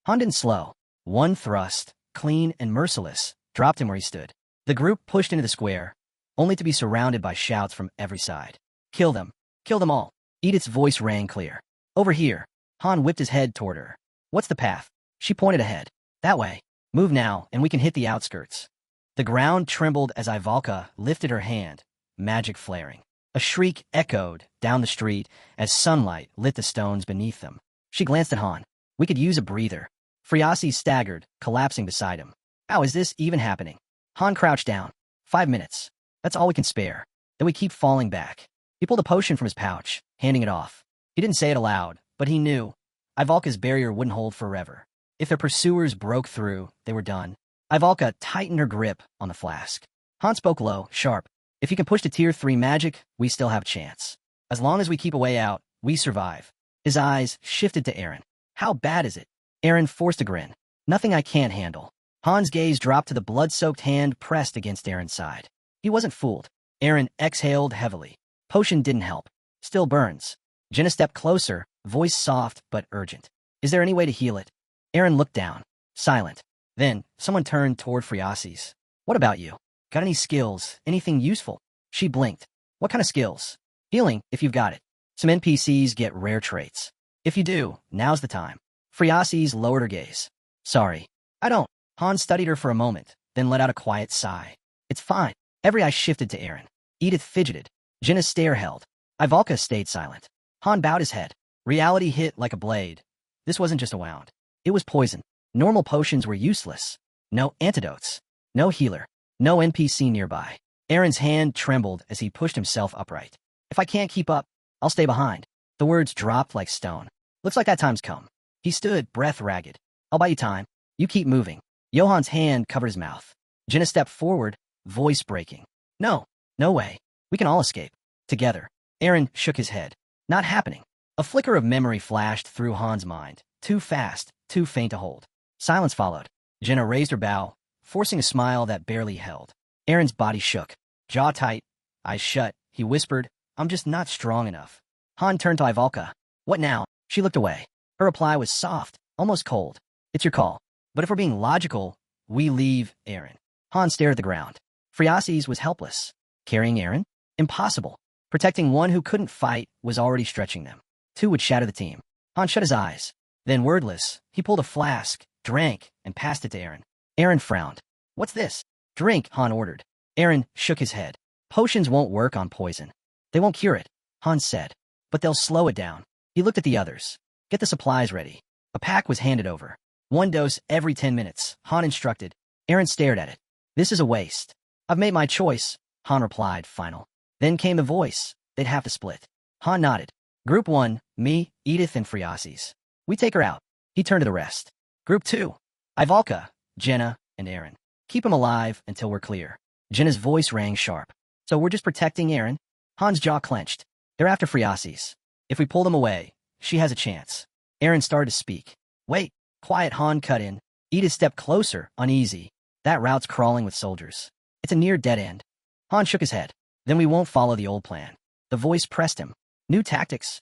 Han didn't slow. One thrust, clean and merciless, dropped him where he stood. The group pushed into the square, only to be surrounded by shouts from every side. Kill them. Kill them all. Edith's voice rang clear. Over here. Han whipped his head toward her. What's the path? She pointed ahead. That way. Move now, and we can hit the outskirts. The ground trembled as Ivalka lifted her hand, magic flaring. A shriek echoed down the street as sunlight lit the stones beneath them. She glanced at Han. We could use a breather. Friasi staggered, collapsing beside him. How is this even happening? Han crouched down. 5 minutes. That's all we can spare. Then we keep falling back. He pulled a potion from his pouch, handing it off. He didn't say it aloud, but he knew. Ivalka's barrier wouldn't hold forever. If their pursuers broke through, they were done. Ivalka tightened her grip on the flask. Han spoke low, sharp. If you can push to tier 3 magic, we still have a chance. As long as we keep a way out, we survive. His eyes shifted to Aaron. How bad is it? Aaron forced a grin. Nothing I can't handle. Han's gaze dropped to the blood-soaked hand pressed against Aaron's side. He wasn't fooled. Aaron exhaled heavily. Potion didn't help. Still burns. Jenna stepped closer, voice soft but urgent. Is there any way to heal it? Aaron looked down. Silent. Then, someone turned toward Friasi's. What about you? Got any skills? Anything useful? She blinked. What kind of skills? Healing, if you've got it. Some NPCs get rare traits. If you do, now's the time. Friasi's lowered her gaze. Sorry. I don't. Han studied her for a moment, then let out a quiet sigh. It's fine. Every eye shifted to Aaron. Edith fidgeted. Jenna's stare held. Ivalka stayed silent. Han bowed his head. Reality hit like a blade. This wasn't just a wound. It was poison. Normal potions were useless. No antidotes. No healer. No NPC nearby. Aaron's hand trembled as he pushed himself upright. If I can't keep up, I'll stay behind. The words dropped like stone. Looks like that time's come. He stood, breath ragged. I'll buy you time. You keep moving. Johan's hand covered his mouth. Jenna stepped forward, voice breaking. No. No way. We can all escape. Together. Aaron shook his head. Not happening. A flicker of memory flashed through Han's mind. Too fast, too faint to hold. Silence followed. Jenna raised her bow, forcing a smile that barely held. Aaron's body shook. Jaw tight, eyes shut, he whispered, I'm just not strong enough. Han turned to Ivalka. What now? She looked away. Her reply was soft, almost cold. It's your call. But if we're being logical, we leave Aaron. Han stared at the ground. Friasi's was helpless. Carrying Aaron? Impossible. Protecting one who couldn't fight was already stretching them. 2 would shatter the team. Han shut his eyes. Then, wordless, he pulled a flask, drank, and passed it to Aaron. Aaron frowned. What's this? Drink, Han ordered. Aaron shook his head. Potions won't work on poison. They won't cure it, Han said. But they'll slow it down. He looked at the others. Get the supplies ready. A pack was handed over. 1 dose every 10 minutes, Han instructed. Aaron stared at it. This is a waste. I've made my choice, Han replied, final. Then came the voice. They'd have to split. Han nodded. Group 1, me, Edith, and Friasi's. We take her out. He turned to the rest. Group 2, Ivalka, Jenna, and Aaron. Keep him alive until we're clear. Jenna's voice rang sharp. So we're just protecting Aaron? Han's jaw clenched. They're after Friasi's. If we pull them away, she has a chance. Aaron started to speak. Wait. Quiet, Han cut in. Edith stepped closer, uneasy. That route's crawling with soldiers. It's a near dead end. Han shook his head. Then we won't follow the old plan. The voice pressed him. New tactics.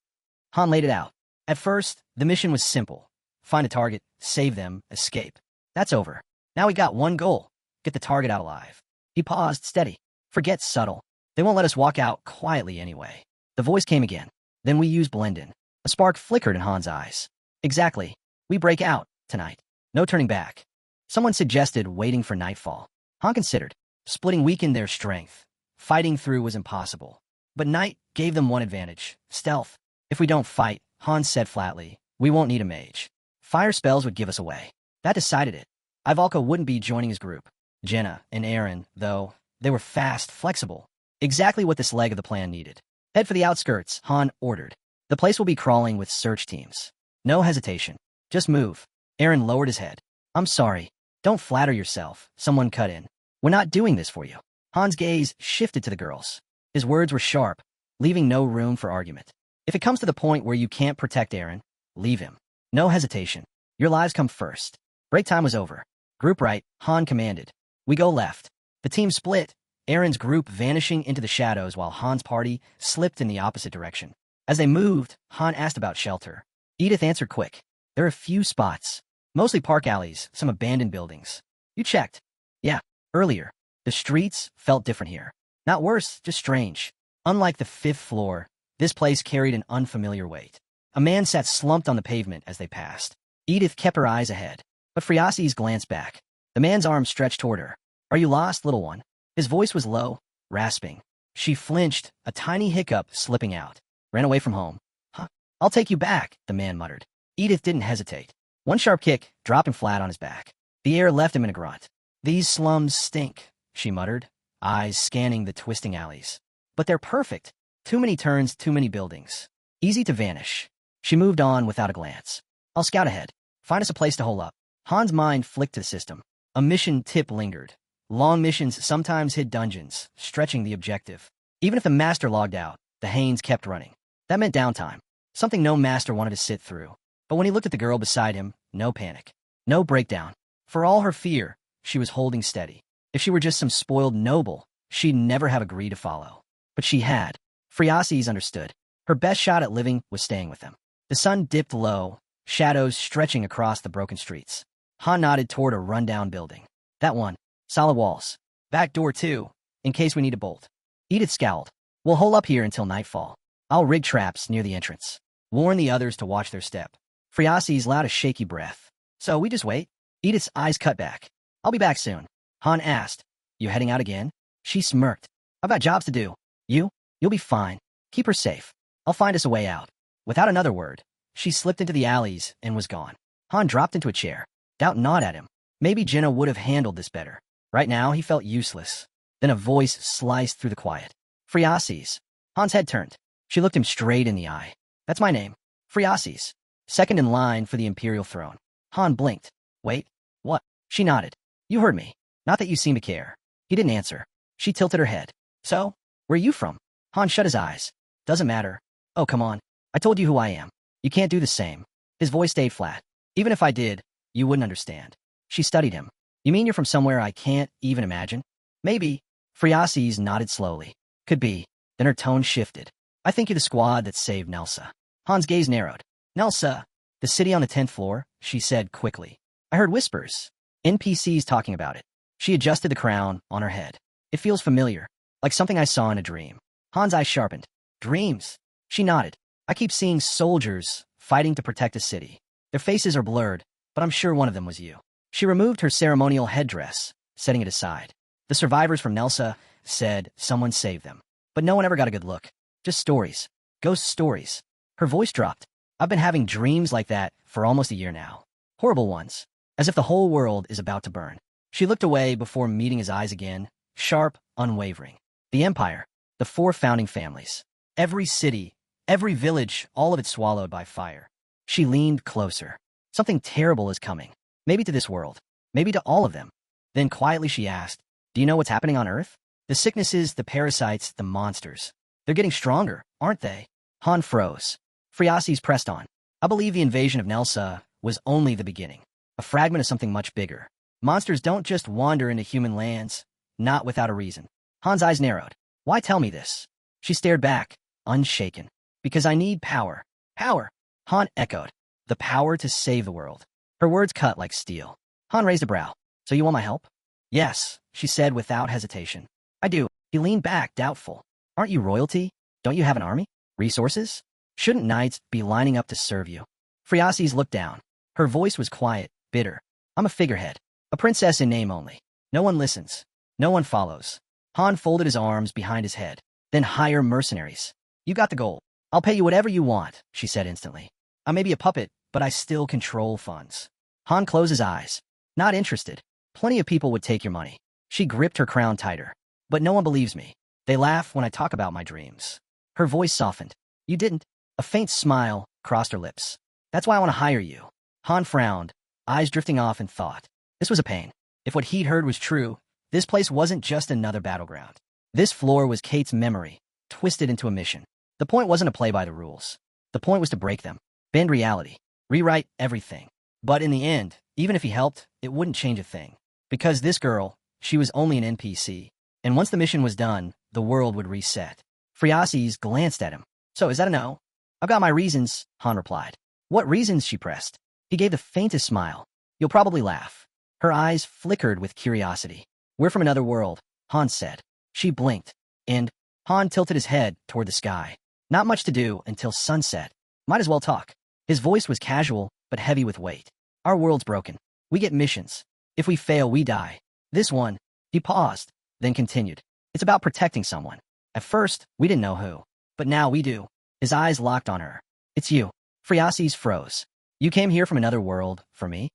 Han laid it out. At first, the mission was simple. Find a target, save them, escape. That's over. Now we got one goal. Get the target out alive. He paused, steady. Forget subtle. They won't let us walk out quietly anyway. The voice came again. Then we use blend-in. A spark flickered in Han's eyes. Exactly. We break out, tonight. No turning back. Someone suggested waiting for nightfall. Han considered. Splitting weakened their strength. Fighting through was impossible. But night gave them one advantage. Stealth. If we don't fight, Han said flatly, we won't need a mage. Fire spells would give us away. That decided it. Ivalka wouldn't be joining his group. Jenna and Aaron, though, they were fast, flexible. Exactly what this leg of the plan needed. Head for the outskirts, Han ordered. The place will be crawling with search teams. No hesitation. Just move. Aaron lowered his head. I'm sorry. Don't flatter yourself, someone cut in. We're not doing this for you. Han's gaze shifted to the girls. His words were sharp, leaving no room for argument. If it comes to the point where you can't protect Aaron, leave him. No hesitation. Your lives come first. Break time was over. Group right, Han commanded. We go left. The team split, Aaron's group vanishing into the shadows while Han's party slipped in the opposite direction. As they moved, Han asked about shelter. Edith answered quick. There are a few spots. Mostly park alleys, some abandoned buildings. You checked? Yeah, earlier. The streets felt different here. Not worse, just strange. Unlike the 5th floor, this place carried an unfamiliar weight. A man sat slumped on the pavement as they passed. Edith kept her eyes ahead, but Phreases glanced back. The man's arm stretched toward her. Are you lost, little one? His voice was low, rasping. She flinched, a tiny hiccup slipping out. Ran away from home. Huh? I'll take you back, the man muttered. Edith didn't hesitate. One sharp kick dropped him flat on his back. The air left him in a grunt. These slums stink, she muttered, eyes scanning the twisting alleys. But they're perfect. Too many turns, too many buildings. Easy to vanish. She moved on without a glance. I'll scout ahead. Find us a place to hole up. Han's mind flicked to the system. A mission tip lingered. Long missions sometimes hid dungeons, stretching the objective. Even if the master logged out, the Haines kept running. That meant downtime. Something no master wanted to sit through. But when he looked at the girl beside him, no panic. No breakdown. For all her fear, she was holding steady. If she were just some spoiled noble, she'd never have agreed to follow. But she had. Phreases understood. Her best shot at living was staying with them. The sun dipped low, shadows stretching across the broken streets. Han nodded toward a rundown building. That one. Solid walls. Back door too, in case we need a bolt. Edith scowled. We'll hole up here until nightfall. I'll rig traps near the entrance. Warn the others to watch their step. Phreases let out a shaky breath. So we just wait? Edith's eyes cut back. I'll be back soon. Han asked. You heading out again? She smirked. I've got jobs to do. You? You'll be fine. Keep her safe. I'll find us a way out. Without another word, she slipped into the alleys and was gone. Han dropped into a chair. Doubt gnawed at him. Maybe Jenna would have handled this better. Right now, he felt useless. Then a voice sliced through the quiet. Phreases. Han's head turned. She looked him straight in the eye. That's my name. Phreases. Second in line for the Imperial throne. Han blinked. Wait, what? She nodded. You heard me. Not that you seem to care. He didn't answer. She tilted her head. So, where are you from? Han shut his eyes. Doesn't matter. Oh, come on. I told you who I am. You can't do the same. His voice stayed flat. Even if I did, you wouldn't understand. She studied him. You mean you're from somewhere I can't even imagine? Maybe. Phreases nodded slowly. Could be. Then her tone shifted. I think you're the squad that saved Nelsa. Han's gaze narrowed. Nelsa, the city on the 10th floor, she said quickly. I heard whispers. NPCs talking about it. She adjusted the crown on her head. It feels familiar, like something I saw in a dream. Han's eyes sharpened. Dreams. She nodded. I keep seeing soldiers fighting to protect a city. Their faces are blurred, but I'm sure one of them was you. She removed her ceremonial headdress, setting it aside. The survivors from Nelsa said someone saved them. But no one ever got a good look. Just stories. Ghost stories. Her voice dropped. I've been having dreams like that for almost a year now. Horrible ones. As if the whole world is about to burn. She looked away before meeting his eyes again, sharp, unwavering. The Empire. The 4 founding families. Every city, every village, all of it swallowed by fire. She leaned closer. Something terrible is coming. Maybe to this world. Maybe to all of them. Then quietly she asked, do you know what's happening on Earth? The sicknesses, the parasites, the monsters. They're getting stronger, aren't they? Han froze. Phreases pressed on. I believe the invasion of Nelsa was only the beginning. A fragment of something much bigger. Monsters don't just wander into human lands, not without a reason. Han's eyes narrowed. Why tell me this? She stared back, unshaken. Because I need power. Power. Han echoed. The power to save the world. Her words cut like steel. Han raised a brow. So you want my help? Yes, she said without hesitation. I do. He leaned back, doubtful. Aren't you royalty? Don't you have an army? Resources? Shouldn't knights be lining up to serve you? Phreases looked down. Her voice was quiet, bitter. I'm a figurehead. A princess in name only. No one listens. No one follows. Han folded his arms behind his head. Then hire mercenaries. You got the goal. I'll pay you whatever you want, she said instantly. I may be a puppet, but I still control funds. Han closed his eyes. Not interested. Plenty of people would take your money. She gripped her crown tighter. But no one believes me. They laugh when I talk about my dreams. Her voice softened. You didn't. A faint smile crossed her lips. That's why I want to hire you. Han frowned, eyes drifting off in thought. This was a pain. If what he'd heard was true, this place wasn't just another battleground. This floor was Kate's memory, twisted into a mission. The point wasn't to play by the rules. The point was to break them, bend reality, rewrite everything. But in the end, even if he helped, it wouldn't change a thing. Because this girl, she was only an NPC. And once the mission was done, the world would reset. Phreases glanced at him. So is that a no? I've got my reasons, Han replied. What reasons? She pressed. He gave the faintest smile. You'll probably laugh. Her eyes flickered with curiosity. We're from another world. Han said. She blinked, and Han tilted his head toward the sky. Not much to do until sunset. Might as well talk. His voice was casual, but heavy with weight. Our world's broken. We get missions. If we fail, we die. This one, he paused, then continued. It's about protecting someone. At first, we didn't know who. But now we do. His eyes locked on her. It's you. Phreases froze. You came here from another world, for me?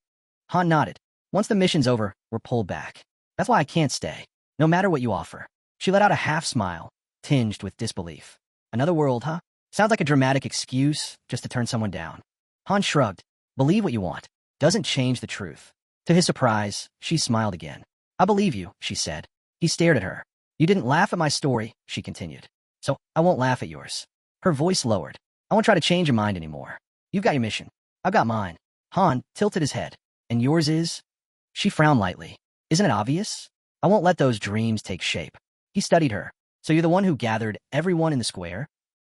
Han nodded. Once the mission's over, we're pulled back. That's why I can't stay, no matter what you offer. She let out a half smile, tinged with disbelief. Another world, huh? Sounds like a dramatic excuse just to turn someone down. Han shrugged. Believe what you want. Doesn't change the truth. To his surprise, she smiled again. I believe you, she said. He stared at her. You didn't laugh at my story, she continued. So I won't laugh at yours. Her voice lowered. I won't try to change your mind anymore. You've got your mission. I've got mine. Han tilted his head. And yours is? She frowned lightly. Isn't it obvious? I won't let those dreams take shape. He studied her. So you're the one who gathered everyone in the square?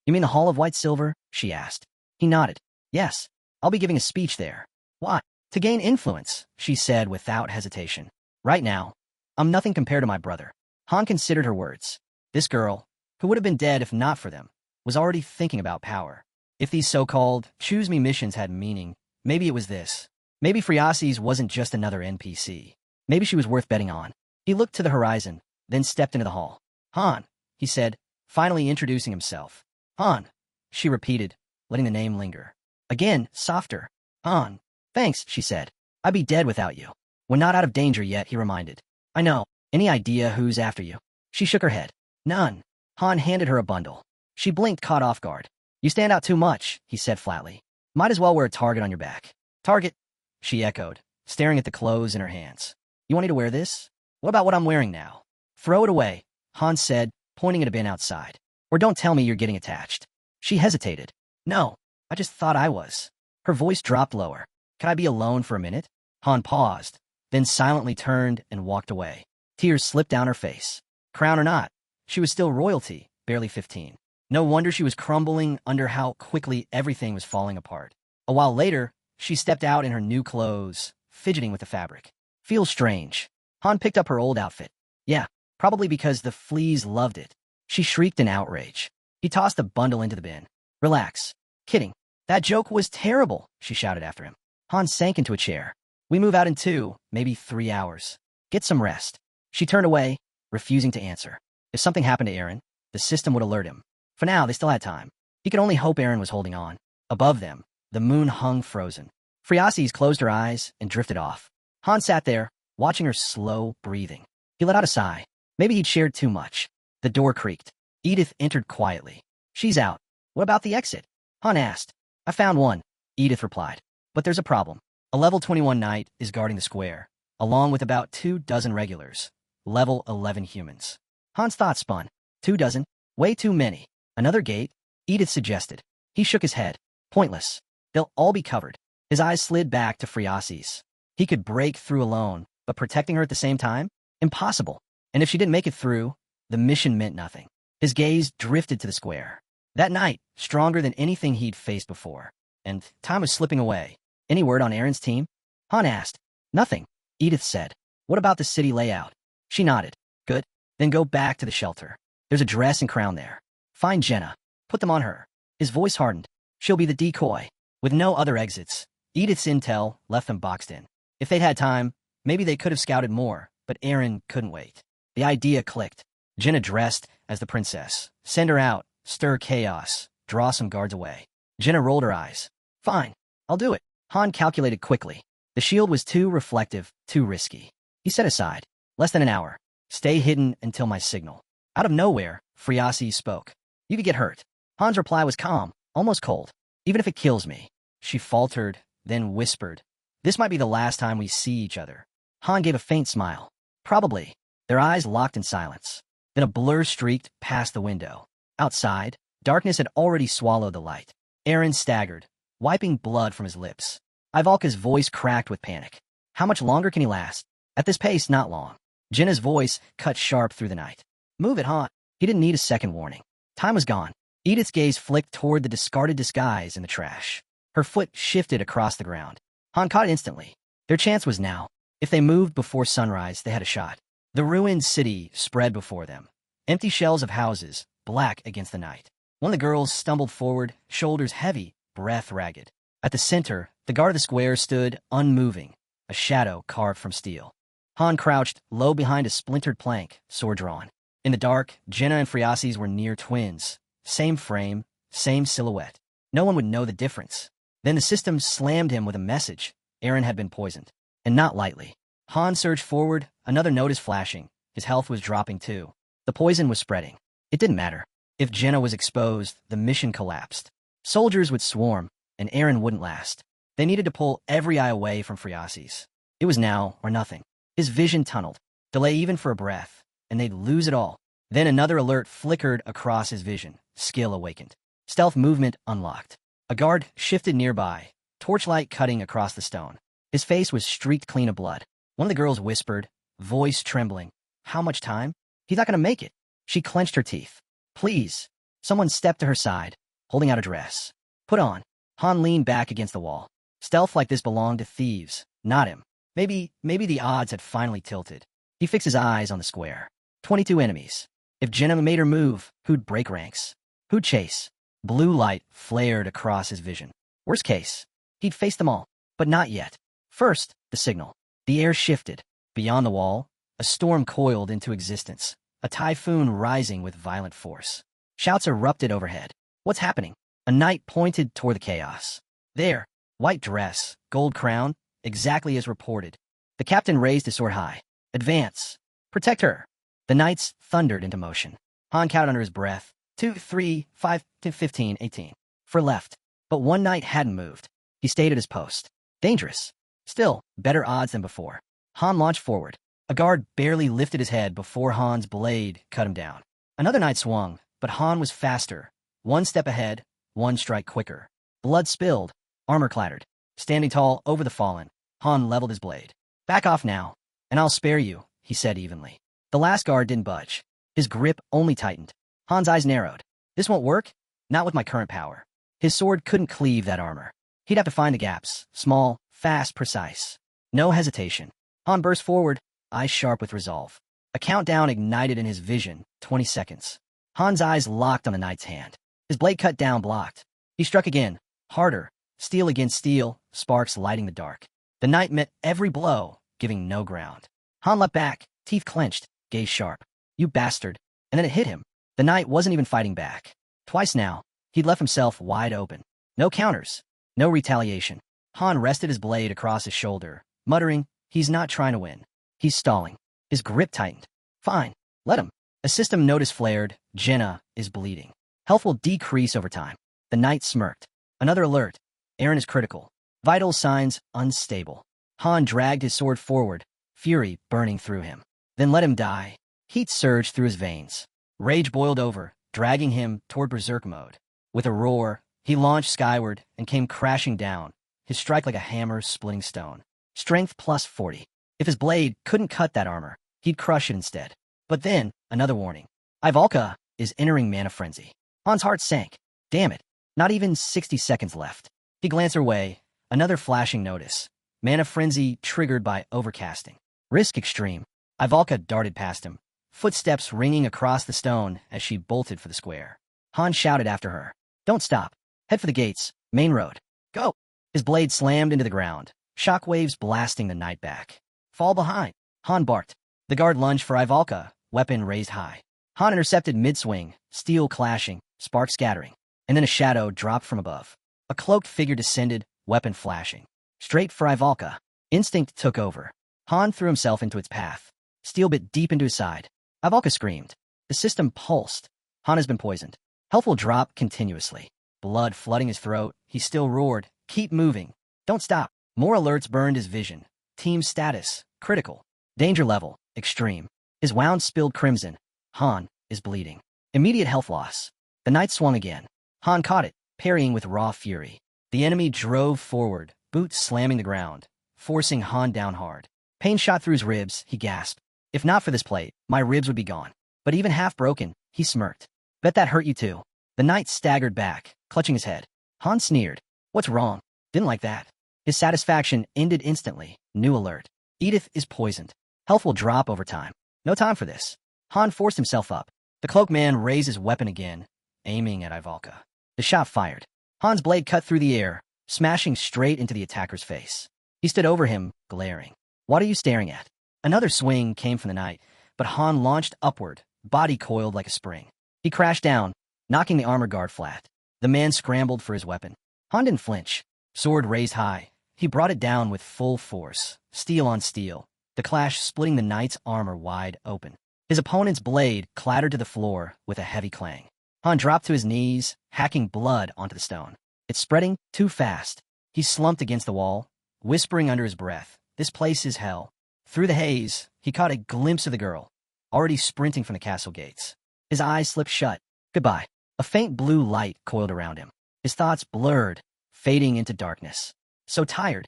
You mean the Hall of White Silver? She asked. He nodded. Yes. I'll be giving a speech there. Why? To gain influence, she said without hesitation. Right now, I'm nothing compared to my brother. Han considered her words. This girl, who would have been dead if not for them, was already thinking about power. If these so-called choose-me missions had meaning, maybe it was this. Maybe Phreases wasn't just another NPC. Maybe she was worth betting on. He looked to the horizon, then stepped into the hall. Han, he said, finally introducing himself. Han, she repeated, letting the name linger. Again, softer. Han. Thanks, she said. I'd be dead without you. We're not out of danger yet, he reminded. I know. Any idea who's after you? She shook her head. None. Han handed her a bundle. She blinked, caught off guard. You stand out too much, he said flatly. Might as well wear a target on your back. Target? She echoed, staring at the clothes in her hands. You want me to wear this? What about what I'm wearing now? Throw it away, Han said, pointing at a bin outside. Or don't tell me you're getting attached. She hesitated. No, I just thought I was. Her voice dropped lower. Can I be alone for a minute? Han paused, then silently turned and walked away. Tears slipped down her face. Crown or not, she was still royalty, barely 15. No wonder she was crumbling under how quickly everything was falling apart. A while later, she stepped out in her new clothes, fidgeting with the fabric. Feels strange. Han picked up her old outfit. Yeah, probably because the fleas loved it. She shrieked in outrage. He tossed the bundle into the bin. Relax. Kidding. That joke was terrible, she shouted after him. Han sank into a chair. We move out in 2, maybe 3 hours. Get some rest. She turned away, refusing to answer. If something happened to Eren, the system would alert him. For now, they still had time. He could only hope Eren was holding on. Above them, the moon hung frozen. Phreases closed her eyes and drifted off. Han sat there, watching her slow breathing. He let out a sigh. Maybe he'd shared too much. The door creaked. Edith entered quietly. She's out. What about the exit? Han asked. I found one, Edith replied. But there's a problem. A level 21 knight is guarding the square, along with about 24 regulars. Level 11 humans. Han's thoughts spun. 24? Way too many. Another gate? Edith suggested. He shook his head. Pointless. They'll all be covered. His eyes slid back to Phreases. He could break through alone, but protecting her at the same time? Impossible. And if she didn't make it through, the mission meant nothing. His gaze drifted to the square. That night, stronger than anything he'd faced before. And time was slipping away. Any word on Eren's team? Han asked. Nothing, Edith said. What about the city layout? She nodded. Good. Then go back to the shelter. There's a dress and crown there. Find Jenna. Put them on her. His voice hardened. She'll be the decoy. With no other exits, Edith's intel left them boxed in. If they'd had time, maybe they could have scouted more, but Eren couldn't wait. The idea clicked. Jenna dressed as the princess. Send her out, stir chaos, draw some guards away. Jenna rolled her eyes. Fine, I'll do it. Han calculated quickly. The shield was too reflective, too risky. He set aside. Less than an hour. Stay hidden until my signal. Out of nowhere, Phreases spoke. You could get hurt. Han's reply was calm, almost cold. Even if it kills me. She faltered, then whispered. This might be the last time we see each other. Han gave a faint smile. Probably. Their eyes locked in silence. Then a blur streaked past the window. Outside, darkness had already swallowed the light. Eren staggered, wiping blood from his lips. Ivalka's voice cracked with panic. How much longer can he last? At this pace, not long. Jenna's voice cut sharp through the night. Move it, Han. He didn't need a second warning. Time was gone. Edith's gaze flicked toward the discarded disguise in the trash. Her foot shifted across the ground. Han caught it instantly. Their chance was now. If they moved before sunrise, they had a shot. The ruined city spread before them. Empty shells of houses, black against the night. One of the girls stumbled forward, shoulders heavy, breath ragged. At the center, the guard of the square stood, unmoving, a shadow carved from steel. Han crouched, low behind a splintered plank, sword drawn. In the dark, Jenna and Friasis were near twins. Same frame, same silhouette. No one would know the difference. Then the system slammed him with a message. Eren had been poisoned. And not lightly. Han surged forward, another notice flashing. His health was dropping too. The poison was spreading. It didn't matter. If Jenna was exposed, the mission collapsed. Soldiers would swarm, and Eren wouldn't last. They needed to pull every eye away from Friasis. It was now or nothing. His vision tunneled. Delay even for a breath, and they'd lose it all. Then another alert flickered across his vision. Skill awakened. Stealth movement unlocked. A guard shifted nearby, torchlight cutting across the stone. His face was streaked clean of blood. One of the girls whispered, voice trembling, "How much time? He's not going to make it." She clenched her teeth. "Please." Someone stepped to her side, holding out a dress. "Put on." Han leaned back against the wall. Stealth like this belonged to thieves, not him. Maybe the odds had finally tilted. He fixed his eyes on the square. 22 enemies. If Jenna made her move, who'd break ranks? Who'd chase? Blue light flared across his vision. Worst case, he'd face them all, but not yet. First, the signal. The air shifted. Beyond the wall, a storm coiled into existence, a typhoon rising with violent force. Shouts erupted overhead. What's happening? A knight pointed toward the chaos. There, white dress, gold crown, exactly as reported. The captain raised his sword high. Advance. Protect her. The knights thundered into motion. Han counted under his breath. 2, 3, 5, 15, 18. For left. But one knight hadn't moved. He stayed at his post. Dangerous. Still, better odds than before. Han launched forward. A guard barely lifted his head before Han's blade cut him down. Another knight swung, but Han was faster. One step ahead, one strike quicker. Blood spilled. Armor clattered. Standing tall over the fallen, Han leveled his blade. "Back off now, and I'll spare you," he said evenly. The last guard didn't budge. His grip only tightened. Han's eyes narrowed. This won't work? Not with my current power. His sword couldn't cleave that armor. He'd have to find the gaps. Small, fast, precise. No hesitation. Han burst forward, eyes sharp with resolve. A countdown ignited in his vision. 20 seconds. Han's eyes locked on the knight's hand. His blade cut down, blocked. He struck again. Harder. Steel against steel, sparks lighting the dark. The knight met every blow, giving no ground. Han leapt back, teeth clenched, gaze sharp. "You bastard." And then it hit him. The knight wasn't even fighting back. Twice now, he'd left himself wide open. No counters. No retaliation. Han rested his blade across his shoulder, muttering, "He's not trying to win. He's stalling." His grip tightened. "Fine. Let him." A system notice flared. Jenna is bleeding. Health will decrease over time. The knight smirked. Another alert. Eren is critical. Vital signs unstable. Han dragged his sword forward, fury burning through him. Then let him die. Heat surged through his veins. Rage boiled over, dragging him toward berserk mode. With a roar, he launched skyward and came crashing down, his strike like a hammer splitting stone. Strength plus 40. If his blade couldn't cut that armor, he'd crush it instead. But then, another warning. Ivalka is entering mana frenzy. Han's heart sank. Damn it. Not even 60 seconds left. He glanced her way. Another flashing notice. Mana frenzy triggered by overcasting. Risk extreme. Ivalka darted past him, footsteps ringing across the stone as she bolted for the square. Han shouted after her. "Don't stop. Head for the gates. Main road. Go." His blade slammed into the ground, shockwaves blasting the knight back. "Fall behind." Han barked. The guard lunged for Ivalka, weapon raised high. Han intercepted mid-swing, steel clashing, sparks scattering. And then a shadow dropped from above. A cloaked figure descended, weapon flashing. Straight for Ivalka. Instinct took over. Han threw himself into its path. Steel bit deep into his side. Ivalka screamed. The system pulsed. Han has been poisoned. Health will drop continuously. Blood flooding his throat, he still roared. "Keep moving. Don't stop." More alerts burned his vision. Team status, critical. Danger level, extreme. His wound spilled crimson. Han is bleeding. Immediate health loss. The knight swung again. Han caught it, parrying with raw fury. The enemy drove forward, boots slamming the ground, forcing Han down hard. Pain shot through his ribs, he gasped. "If not for this plate, my ribs would be gone." But even half broken, he smirked. "Bet that hurt you too." The knight staggered back, clutching his head. Han sneered. "What's wrong?" "Didn't like that." His satisfaction ended instantly. New alert. Edith is poisoned. Health will drop over time. No time for this. Han forced himself up. The cloaked man raised his weapon again, aiming at Ivalka. The shot fired. Han's blade cut through the air, smashing straight into the attacker's face. He stood over him, glaring. What are you staring at? Another swing came from the night, but Han launched upward, body coiled like a spring. He crashed down, knocking the armor guard flat. The man scrambled for his weapon. Han didn't flinch. Sword raised high. He brought it down with full force, steel on steel, the clash splitting the knight's armor wide open. His opponent's blade clattered to the floor with a heavy clang. Han dropped to his knees, hacking blood onto the stone. It's spreading too fast. He slumped against the wall, whispering under his breath, "This place is hell." Through the haze, he caught a glimpse of the girl, already sprinting from the castle gates. His eyes slipped shut. Goodbye. A faint blue light coiled around him. His thoughts blurred, fading into darkness. So tired.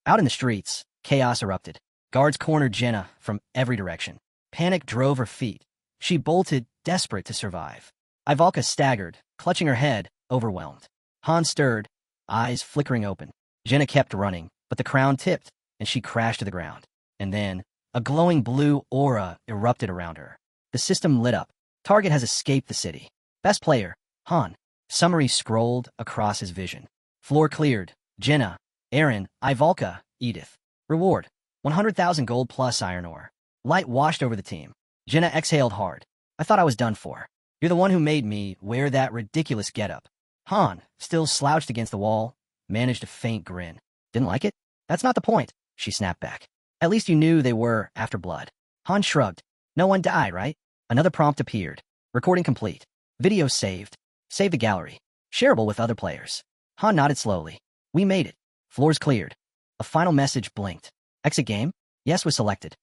Out in the streets, chaos erupted. Guards cornered Jenna from every direction. Panic drove her feet. She bolted, desperate to survive. Ivalka staggered, clutching her head, overwhelmed. Han stirred, eyes flickering open. Jenna kept running, but the crown tipped, and she crashed to the ground. And then, a glowing blue aura erupted around her. The system lit up. Target has escaped the city. Best player, Han. Summary scrolled across his vision. Floor cleared. Jenna, Aaron, Ivalka, Edith. Reward, 100,000 gold plus iron ore. Light washed over the team. Jenna exhaled hard. I thought I was done for. You're the one who made me wear that ridiculous getup. Han, still slouched against the wall, managed a faint grin. Didn't like it? That's not the point, she snapped back. At least you knew they were after blood. Han shrugged. No one died, right? Another prompt appeared. Recording complete. Video saved. Save the gallery. Shareable with other players. Han nodded slowly. We made it. Floors cleared. A final message blinked. Exit game? Yes was selected.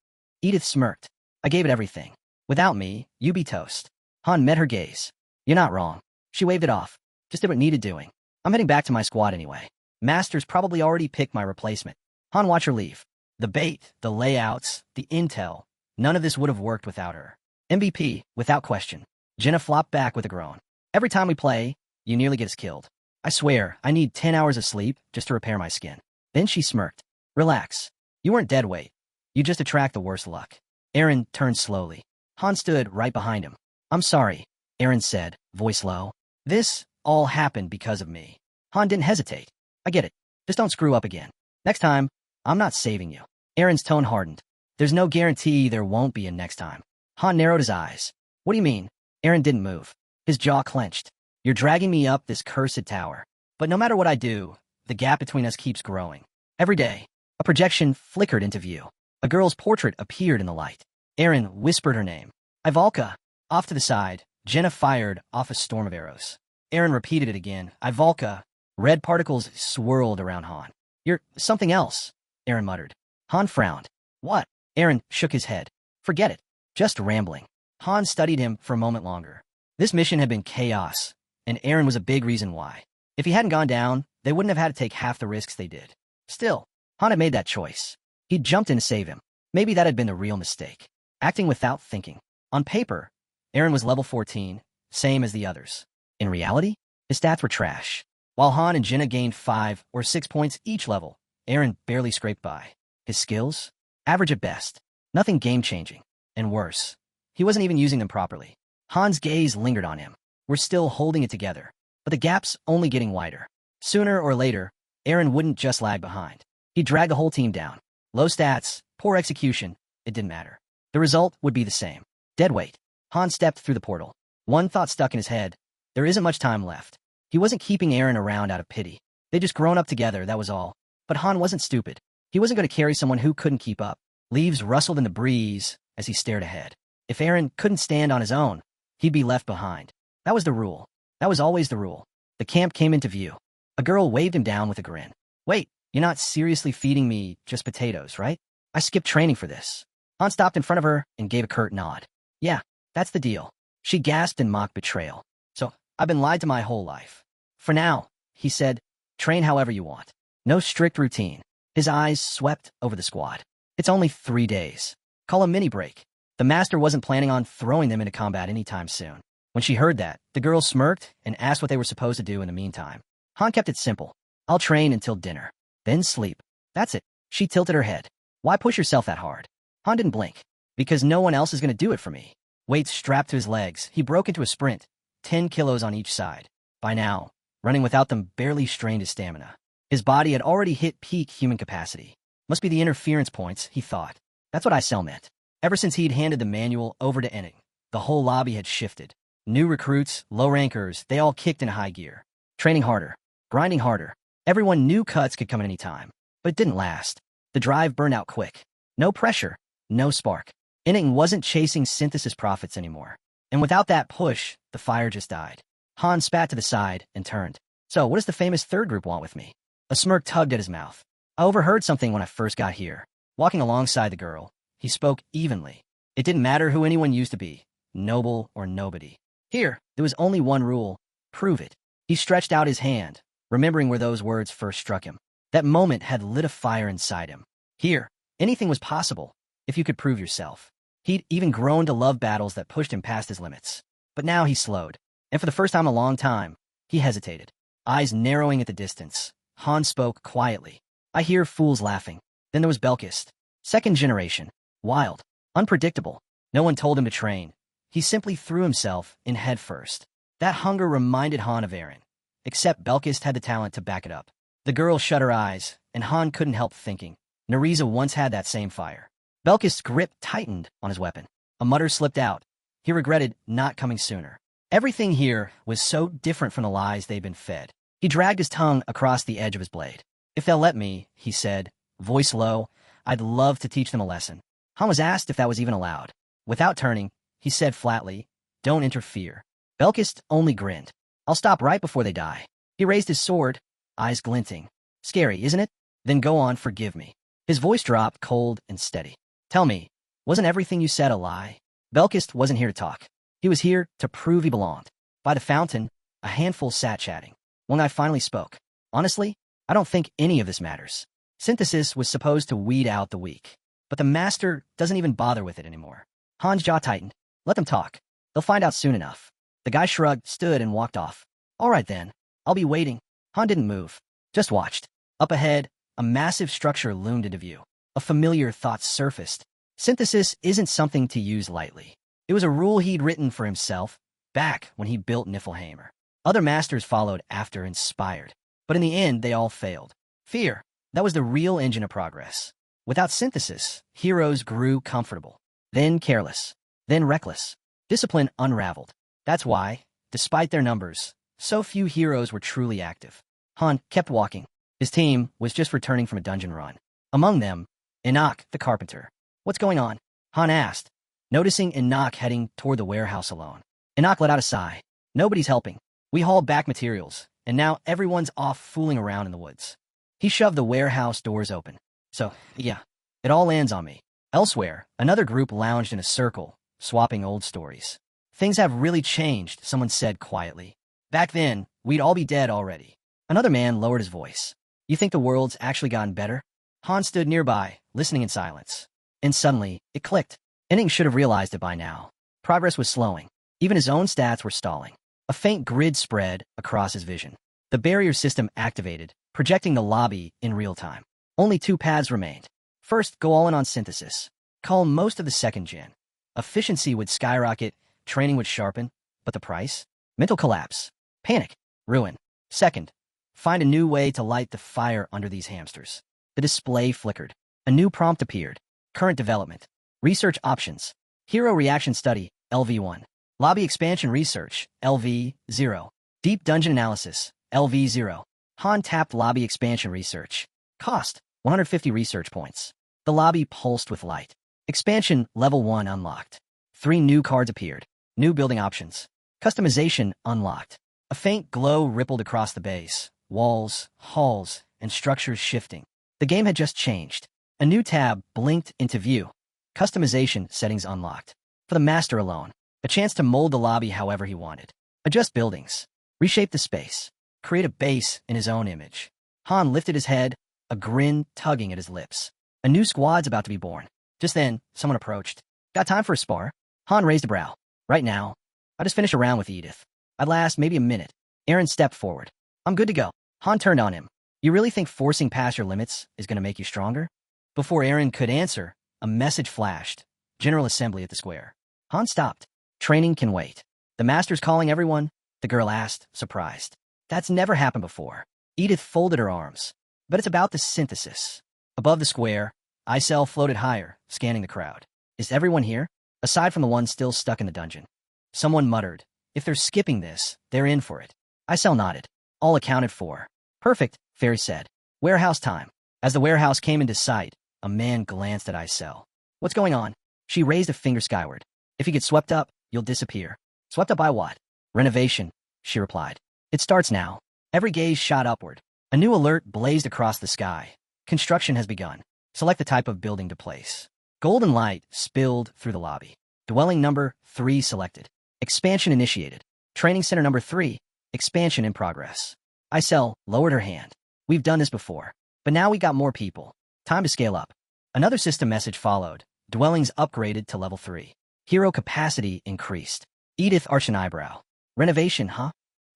Edith smirked. I gave it everything. Without me, you be toast. Han met her gaze. You're not wrong. She waved it off. Just did what needed doing. I'm heading back to my squad anyway. Master's probably already picked my replacement. Han watched her leave. The bait, the layouts, the intel, none of this would have worked without her. MVP, without question. Jenna flopped back with a groan. Every time we play, you nearly get us killed. I swear, I need 10 hours of sleep just to repair my skin. Then she smirked. Relax. You weren't dead weight. You just attract the worst luck. Aaron turned slowly. Han stood right behind him. I'm sorry, Aaron said, voice low. This all happened because of me. Han didn't hesitate. I get it. Just don't screw up again. Next time, I'm not saving you. Aaron's tone hardened. There's no guarantee there won't be a next time. Han narrowed his eyes. What do you mean? Aaron didn't move. His jaw clenched. You're dragging me up this cursed tower. But no matter what I do, the gap between us keeps growing. Every day, a projection flickered into view. A girl's portrait appeared in the light. Aaron whispered her name. Ivalka. Off to the side, Jenna fired off a storm of arrows. Aaron repeated it again. Ivalka. Red particles swirled around Han. You're something else, Aaron muttered. Han frowned. What? Aaron shook his head. Forget it. Just rambling. Han studied him for a moment longer. This mission had been chaos, and Aaron was a big reason why. If he hadn't gone down, they wouldn't have had to take half the risks they did. Still, Han had made that choice. He'd jumped in to save him. Maybe that had been the real mistake. Acting without thinking. On paper, Aaron was level 14, same as the others. In reality, his stats were trash. While Han and Jenna gained 5 or 6 points each level, Aaron barely scraped by. His skills? Average at best. Nothing game-changing. And worse, he wasn't even using them properly. Han's gaze lingered on him. We're still holding it together, but the gap's only getting wider. Sooner or later, Aaron wouldn't just lag behind. He'd drag the whole team down. Low stats, poor execution, it didn't matter. The result would be the same. Dead weight. Han stepped through the portal. One thought stuck in his head. There isn't much time left. He wasn't keeping Aaron around out of pity. They'd just grown up together, that was all. But Han wasn't stupid. He wasn't going to carry someone who couldn't keep up. Leaves rustled in the breeze as he stared ahead. If Aaron couldn't stand on his own, he'd be left behind. That was the rule. That was always the rule. The camp came into view. A girl waved him down with a grin. Wait, you're not seriously feeding me just potatoes, right? I skipped training for this. Han stopped in front of her and gave a curt nod. Yeah, that's the deal. She gasped in mock betrayal. So, I've been lied to my whole life. For now, he said, train however you want. No strict routine. His eyes swept over the squad. It's only 3 days. Call a mini break. The master wasn't planning on throwing them into combat anytime soon. When she heard that, the girl smirked and asked what they were supposed to do in the meantime. Han kept it simple. I'll train until dinner. Then sleep. That's it. She tilted her head. Why push yourself that hard? Han didn't blink. Because no one else is going to do it for me. Weights strapped to his legs, he broke into a sprint, 10 kilos on each side. By now, running without them barely strained his stamina. His body had already hit peak human capacity. Must be the interference points, he thought. That's what Isel meant. Ever since he'd handed the manual over to Enning, the whole lobby had shifted. New recruits, low rankers, they all kicked in high gear. Training harder, grinding harder. Everyone knew cuts could come at any time, but it didn't last. The drive burned out quick. No pressure, no spark. Enning wasn't chasing synthesis profits anymore. And without that push, the fire just died. Han spat to the side and turned. So, what does the famous third group want with me? A smirk tugged at his mouth. I overheard something when I first got here. Walking alongside the girl, he spoke evenly. It didn't matter who anyone used to be, noble or nobody. Here, there was only one rule. Prove it. He stretched out his hand, remembering where those words first struck him. That moment had lit a fire inside him. Here, anything was possible, if you could prove yourself. He'd even grown to love battles that pushed him past his limits. But now he slowed, and for the first time in a long time, he hesitated. Eyes narrowing at the distance, Han spoke quietly. I hear fools laughing. Then there was Belkist. Second generation. Wild. Unpredictable. No one told him to train. He simply threw himself in head first. That hunger reminded Han of Eren. Except Belkist had the talent to back it up. The girl shut her eyes, and Han couldn't help thinking. Nereza once had that same fire. Belkist's grip tightened on his weapon. A mutter slipped out. He regretted not coming sooner. Everything here was so different from the lies they'd been fed. He dragged his tongue across the edge of his blade. If they'll let me, he said, voice low, I'd love to teach them a lesson. Han was asked if that was even allowed. Without turning, he said flatly, don't interfere. Belkist only grinned. I'll stop right before they die. He raised his sword, eyes glinting. Scary, isn't it? Then go on, forgive me. His voice dropped cold and steady. Tell me, wasn't everything you said a lie? Belkist wasn't here to talk. He was here to prove he belonged. By the fountain, a handful sat chatting. One guy finally spoke. Honestly, I don't think any of this matters. Synthesis was supposed to weed out the weak. But the master doesn't even bother with it anymore. Han's jaw tightened. Let them talk. They'll find out soon enough. The guy shrugged, stood, and walked off. All right then. I'll be waiting. Han didn't move. Just watched. Up ahead, a massive structure loomed into view. A familiar thought surfaced. Synthesis isn't something to use lightly. It was a rule he'd written for himself, back when he built Niflheimer. Other masters followed after, inspired. But in the end, they all failed. Fear. That was the real engine of progress. Without synthesis, heroes grew comfortable. Then careless. Then reckless. Discipline unraveled. That's why, despite their numbers, so few heroes were truly active. Han kept walking. His team was just returning from a dungeon run. Among them, Enoch the carpenter. What's going on? Han asked, noticing Enoch heading toward the warehouse alone. Enoch let out a sigh. Nobody's helping. We hauled back materials, and now everyone's off fooling around in the woods. He shoved the warehouse doors open. So, yeah, it all lands on me. Elsewhere, another group lounged in a circle, swapping old stories. Things have really changed, someone said quietly. Back then, we'd all be dead already. Another man lowered his voice. You think the world's actually gotten better? Han stood nearby, listening in silence. And suddenly, it clicked. Enning should have realized it by now. Progress was slowing. Even his own stats were stalling. A faint grid spread across his vision. The barrier system activated, projecting the lobby in real time. Only two paths remained. First, go all in on synthesis. Cull most of the second gen. Efficiency would skyrocket, training would sharpen, but the price? Mental collapse. Panic. Ruin. Second, find a new way to light the fire under these hamsters. The display flickered. A new prompt appeared. Current development. Research options. Hero reaction study, LV1. Lobby expansion research, LV0. Deep dungeon analysis, LV0. Han tapped lobby expansion research. Cost, 150 research points. The lobby pulsed with light. Expansion level 1 unlocked. 3 new cards appeared. New building options. Customization unlocked. A faint glow rippled across the base. Walls, halls, and structures shifting. The game had just changed. A new tab blinked into view. Customization settings unlocked. For the master alone, a chance to mold the lobby however he wanted. Adjust buildings. Reshape the space. Create a base in his own image. Han lifted his head, a grin tugging at his lips. A new squad's about to be born. Just then, someone approached. Got time for a spar? Han raised a brow. Right now. I just finished a round with Edith. I'd last maybe a minute. Eren stepped forward. I'm good to go. Han turned on him. You really think forcing past your limits is going to make you stronger? Before Eren could answer, a message flashed. General assembly at the square. Han stopped. Training can wait. The master's calling everyone? The girl asked, surprised. That's never happened before. Edith folded her arms. But it's about the synthesis. Above the square, Isel floated higher, scanning the crowd. Is everyone here? Aside from the one still stuck in the dungeon. Someone muttered. If they're skipping this, they're in for it. Isel nodded. All accounted for. Perfect, Fairy said. Warehouse time. As the warehouse came into sight, a man glanced at Isel. What's going on? She raised a finger skyward. If you get swept up, you'll disappear. Swept up by what? Renovation, she replied. It starts now. Every gaze shot upward. A new alert blazed across the sky. Construction has begun. Select the type of building to place. Golden light spilled through the lobby. Dwelling number 3 selected. Expansion initiated. Training center number 3. Expansion in progress. Isel lowered her hand. We've done this before. But now we got more people. Time to scale up. Another system message followed. Dwellings upgraded to level 3. Hero capacity increased. Edith arched an eyebrow. Renovation, huh?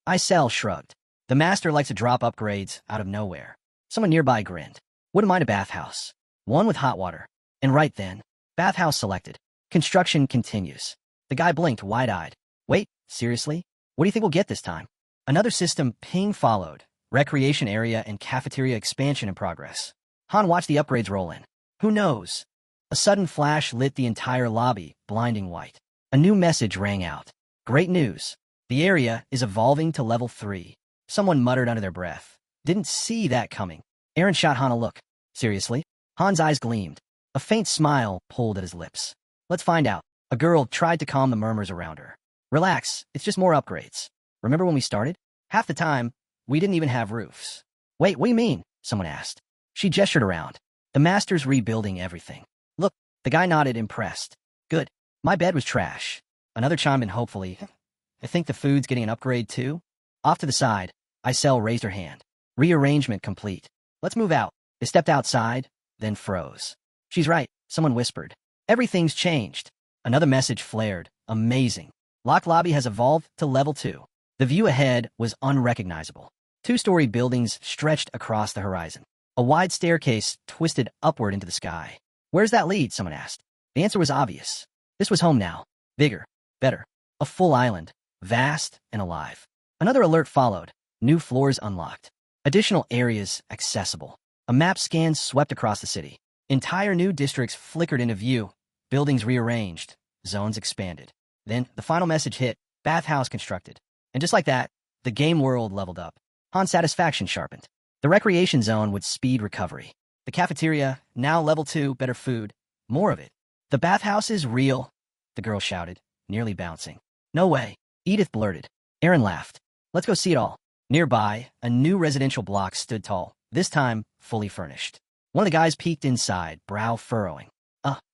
Isel shrugged. The master likes to drop upgrades out of nowhere. Someone nearby grinned. Wouldn't mind a bathhouse. One with hot water. And right then, bathhouse selected. Construction continues. The guy blinked wide-eyed. Wait, seriously? What do you think we'll get this time? Another system ping followed. Recreation area and cafeteria expansion in progress. Han watched the upgrades roll in. Who knows? A sudden flash lit the entire lobby, blinding white. A new message rang out. Great news. The area is evolving to level 3. Someone muttered under their breath. Didn't see that coming. Aaron shot Han a look. Seriously? Han's eyes gleamed. A faint smile pulled at his lips. Let's find out. A girl tried to calm the murmurs around her. Relax, it's just more upgrades. Remember when we started? Half the time, we didn't even have roofs. Wait, what do you mean? Someone asked. She gestured around. The master's rebuilding everything. Look, the guy nodded, impressed. Good. My bed was trash. Another chimed in hopefully. I think the food's getting an upgrade too? Off to the side, Isel raised her hand. Rearrangement complete. Let's move out. They stepped outside, then froze. She's right, someone whispered. Everything's changed. Another message flared. Amazing. Lock lobby has evolved to level 2. The view ahead was unrecognizable. 2-story buildings stretched across the horizon. A wide staircase twisted upward into the sky. Where's that lead? Someone asked. The answer was obvious. This was home now. Bigger. Better. A full island. Vast and alive. Another alert followed. New floors unlocked. Additional areas accessible. A map scan swept across the city. Entire new districts flickered into view. Buildings rearranged. Zones expanded. Then the final message hit. Bathhouse constructed. And just like that, the game world leveled up. Han's satisfaction sharpened. The recreation zone would speed recovery. The cafeteria, now level 2, better food. More of it. The bathhouse is real, the girl shouted, nearly bouncing. No way, Edith blurted. Aaron laughed. Let's go see it all. Nearby, a new residential block stood tall, this time fully furnished. One of the guys peeked inside, brow furrowing.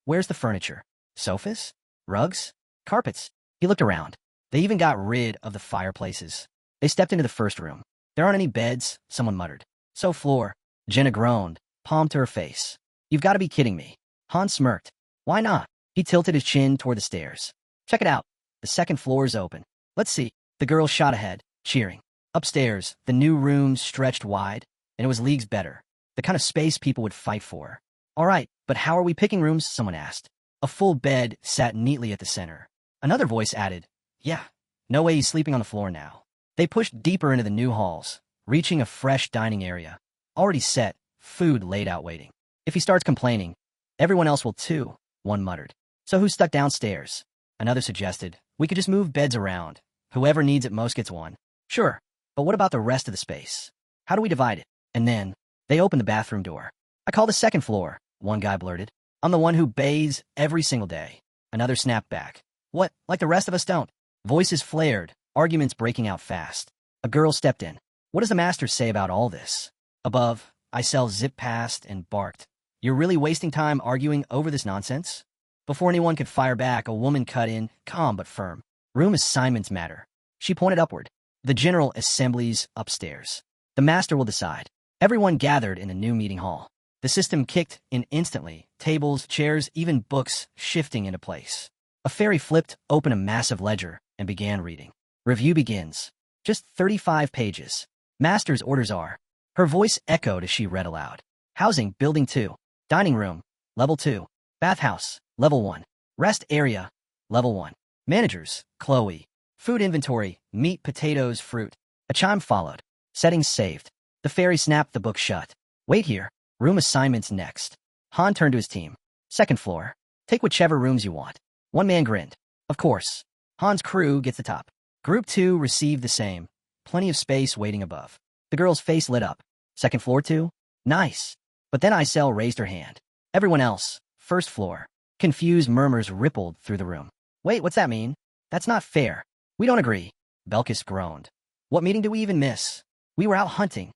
Where's the furniture? Sofas? Rugs? Carpets? He looked around. They even got rid of the fireplaces. They stepped into the first room. There aren't any beds, someone muttered. So floor. Jenna groaned, palm to her face. You've got to be kidding me. Han smirked. Why not? He tilted his chin toward the stairs. Check it out. The second floor's open. Let's see. The girl shot ahead, cheering. Upstairs, the new room stretched wide, and it was leagues better. The kind of space people would fight for. All right, but how are we picking rooms? Someone asked. A full bed sat neatly at the center. Another voice added, yeah, no way he's sleeping on the floor now. They pushed deeper into the new halls, reaching a fresh dining area. Already set, food laid out waiting. If he starts complaining, everyone else will too, one muttered. So who's stuck downstairs? Another suggested, we could just move beds around. Whoever needs it most gets one. Sure, but what about the rest of the space? How do we divide it? And then, they opened the bathroom door. I call the second floor, one guy blurted. I'm the one who bathes every single day. Another snapped back. What, like the rest of us don't? Voices flared, arguments breaking out fast. A girl stepped in. What does the master say about all this? Above, Isel zipped past and barked. You're really wasting time arguing over this nonsense? Before anyone could fire back, a woman cut in, calm but firm. Room assignments matter. She pointed upward. The general assembly's upstairs. The master will decide. Everyone gathered in the new meeting hall. The system kicked in instantly, tables, chairs, even books shifting into place. A fairy flipped open a massive ledger and began reading. Review begins. Just 35 pages. Master's orders are. Her voice echoed as she read aloud. Housing, Building 2. Dining room, Level 2. Bathhouse, Level 1. Rest area, level 1. Managers, Chloe. Food inventory, meat, potatoes, fruit. A chime followed. Settings saved. The fairy snapped the book shut. Wait here. Room assignments next. Han turned to his team. Second floor. Take whichever rooms you want. One man grinned. Of course. Han's crew gets the top. Group 2 received the same. Plenty of space waiting above. The girl's face lit up. Second floor too? Nice. But then Isel raised her hand. Everyone else, first floor. Confused murmurs rippled through the room. Wait, what's that mean? That's not fair. We don't agree. Belkis groaned. What meeting do we even miss? We were out hunting.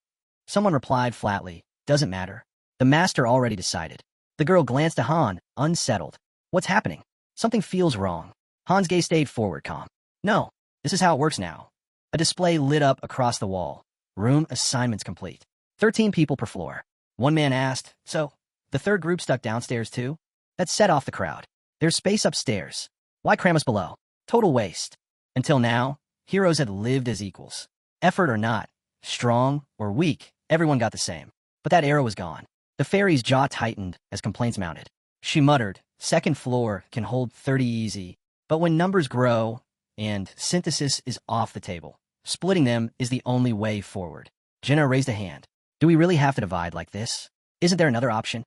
Someone replied flatly. Doesn't matter. The master already decided. The girl glanced at Han, unsettled. What's happening? Something feels wrong. Han's gaze stayed forward, calm. No, this is how it works now. A display lit up across the wall. Room assignments complete. 13 people per floor. One man asked, so, the third group stuck downstairs too? That set off the crowd. There's space upstairs. Why cram us below? Total waste. Until now, heroes had lived as equals. Effort or not, strong or weak, everyone got the same. But that era was gone. The fairy's jaw tightened as complaints mounted. She muttered, second floor can hold 30 easy. But when numbers grow, and synthesis is off the table, splitting them is the only way forward. Jenna raised a hand. Do we really have to divide like this? Isn't there another option?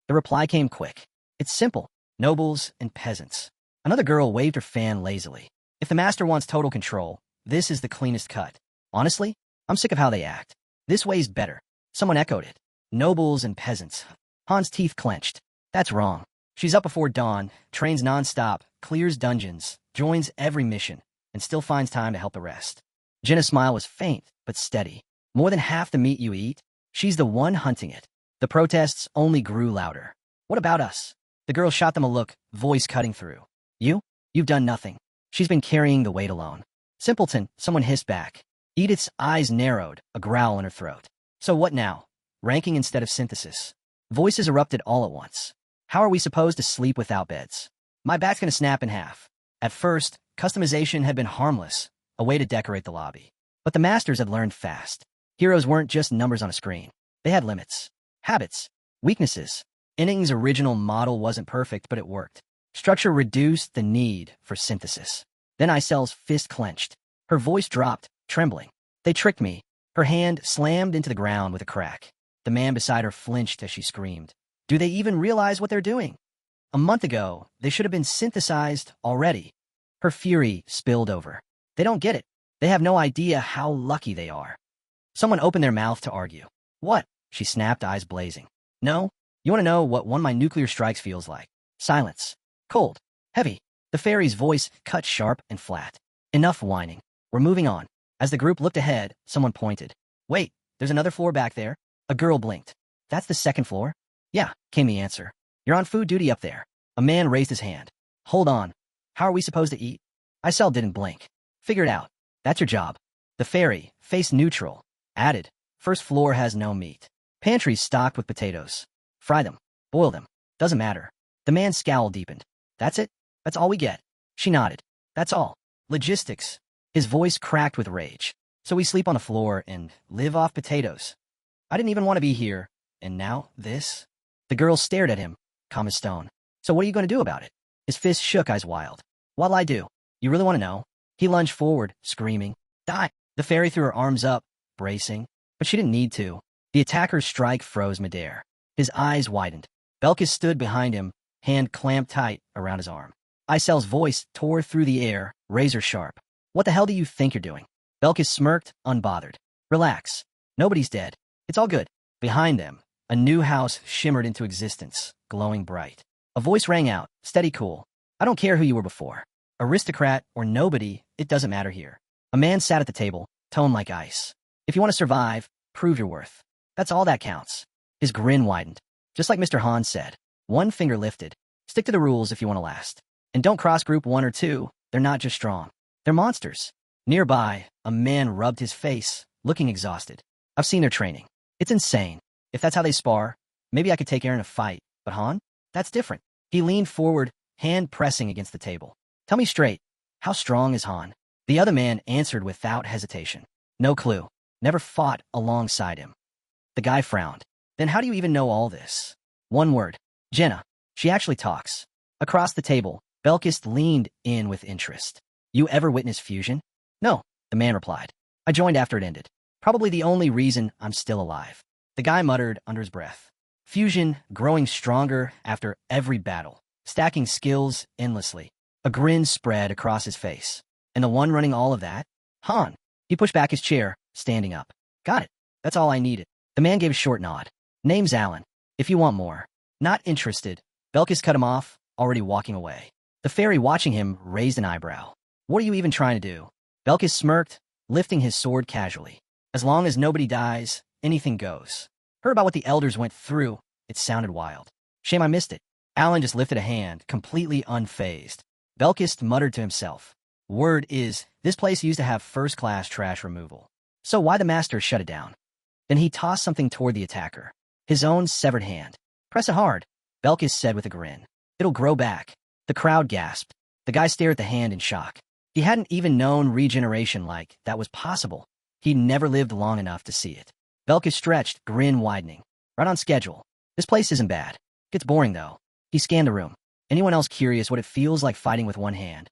The reply came quick. It's simple. Nobles and peasants. Another girl waved her fan lazily. If the master wants total control, this is the cleanest cut. Honestly, I'm sick of how they act. This way's better. Someone echoed it. Nobles and peasants. Han's teeth clenched. That's wrong. She's up before dawn, trains non-stop, clears dungeons, joins every mission, and still finds time to help the rest. Jenna's smile was faint, but steady. More than half the meat you eat, she's the one hunting it. The protests only grew louder. What about us? The girl shot them a look, voice cutting through. You've done nothing. She's been carrying the weight alone. Simpleton, someone hissed back. Edith's eyes narrowed, a growl in her throat. So what now? Ranking instead of synthesis. Voices erupted all at once. How are we supposed to sleep without beds? My back's gonna snap in half. At first, customization had been harmless, a way to decorate the lobby. But the masters had learned fast. Heroes weren't just numbers on a screen. They had limits, habits, weaknesses. Inning's original model wasn't perfect, but it worked. Structure reduced the need for synthesis. Then Isel's fist clenched. Her voice dropped, trembling. They tricked me. Her hand slammed into the ground with a crack. The man beside her flinched as she screamed. Do they even realize what they're doing? A month ago, they should have been synthesized already. Her fury spilled over. They don't get it. They have no idea how lucky they are. Someone opened their mouth to argue. What? She snapped, eyes blazing. No? You want to know what one of my nuclear strikes feels like? Silence. Cold. Heavy. The fairy's voice cut sharp and flat. Enough whining. We're moving on. As the group looked ahead, someone pointed. Wait, there's another floor back there. A girl blinked. That's the second floor? Yeah, came the answer. You're on food duty up there. A man raised his hand. Hold on. How are we supposed to eat? Isel didn't blink. Figure it out. That's your job. The fairy, face neutral, added. First floor has no meat. Pantry's stocked with potatoes. Fry them. Boil them. Doesn't matter. The man's scowl deepened. That's it? That's all we get? She nodded. That's all. Logistics. His voice cracked with rage. So we sleep on the floor and live off potatoes. I didn't even want to be here. And now, this? The girl stared at him, calm as stone. So what are you going to do about it? His fist shook, eyes wild. What'll I do? You really want to know? He lunged forward, screaming. Die! The fairy threw her arms up, bracing. But she didn't need to. The attacker's strike froze midair. His eyes widened. Belkis stood behind him, hand clamped tight around his arm. Isel's voice tore through the air, razor sharp. What the hell do you think you're doing? Belkis smirked, unbothered. Relax. Nobody's dead. It's all good. Behind them, a new house shimmered into existence, glowing bright. A voice rang out, steady, cool. I don't care who you were before. Aristocrat or nobody, it doesn't matter here. A man sat at the table, tone like ice. If you want to survive, prove your worth. That's all that counts. His grin widened. Just like Mr. Han said. One finger lifted. Stick to the rules if you want to last. And don't cross group 1 or 2. They're not just strong. They're monsters. Nearby, a man rubbed his face, looking exhausted. I've seen their training. It's insane. If that's how they spar, maybe I could take Eren in a fight. But Han? That's different. He leaned forward, hand pressing against the table. Tell me straight, how strong is Han? The other man answered without hesitation. No clue. Never fought alongside him. The guy frowned. Then how do you even know all this? One word. Jenna. She actually talks. Across the table, Belkis leaned in with interest. You ever witness fusion? No, the man replied. I joined after it ended. Probably the only reason I'm still alive. The guy muttered under his breath. Fusion growing stronger after every battle, stacking skills endlessly. A grin spread across his face. And the one running all of that? Han. He pushed back his chair, standing up. Got it. That's all I needed. The man gave a short nod. Name's Alan. If you want more. Not interested. Belkis cut him off, already walking away. The fairy watching him raised an eyebrow. What are you even trying to do? Belkis smirked, lifting his sword casually. As long as nobody dies, anything goes. Heard about what the elders went through. It sounded wild. Shame I missed it. Alan just lifted a hand, completely unfazed. Belkis muttered to himself. Word is, this place used to have first-class trash removal. So why the master shut it down? Then he tossed something toward the attacker. His own severed hand. Press it hard, Belkis said with a grin. It'll grow back. The crowd gasped. The guy stared at the hand in shock. He hadn't even known regeneration like that was possible. He'd never lived long enough to see it. Belkis stretched, grin widening. Right on schedule. This place isn't bad. Gets boring, though. He scanned the room. Anyone else curious what it feels like fighting with one hand?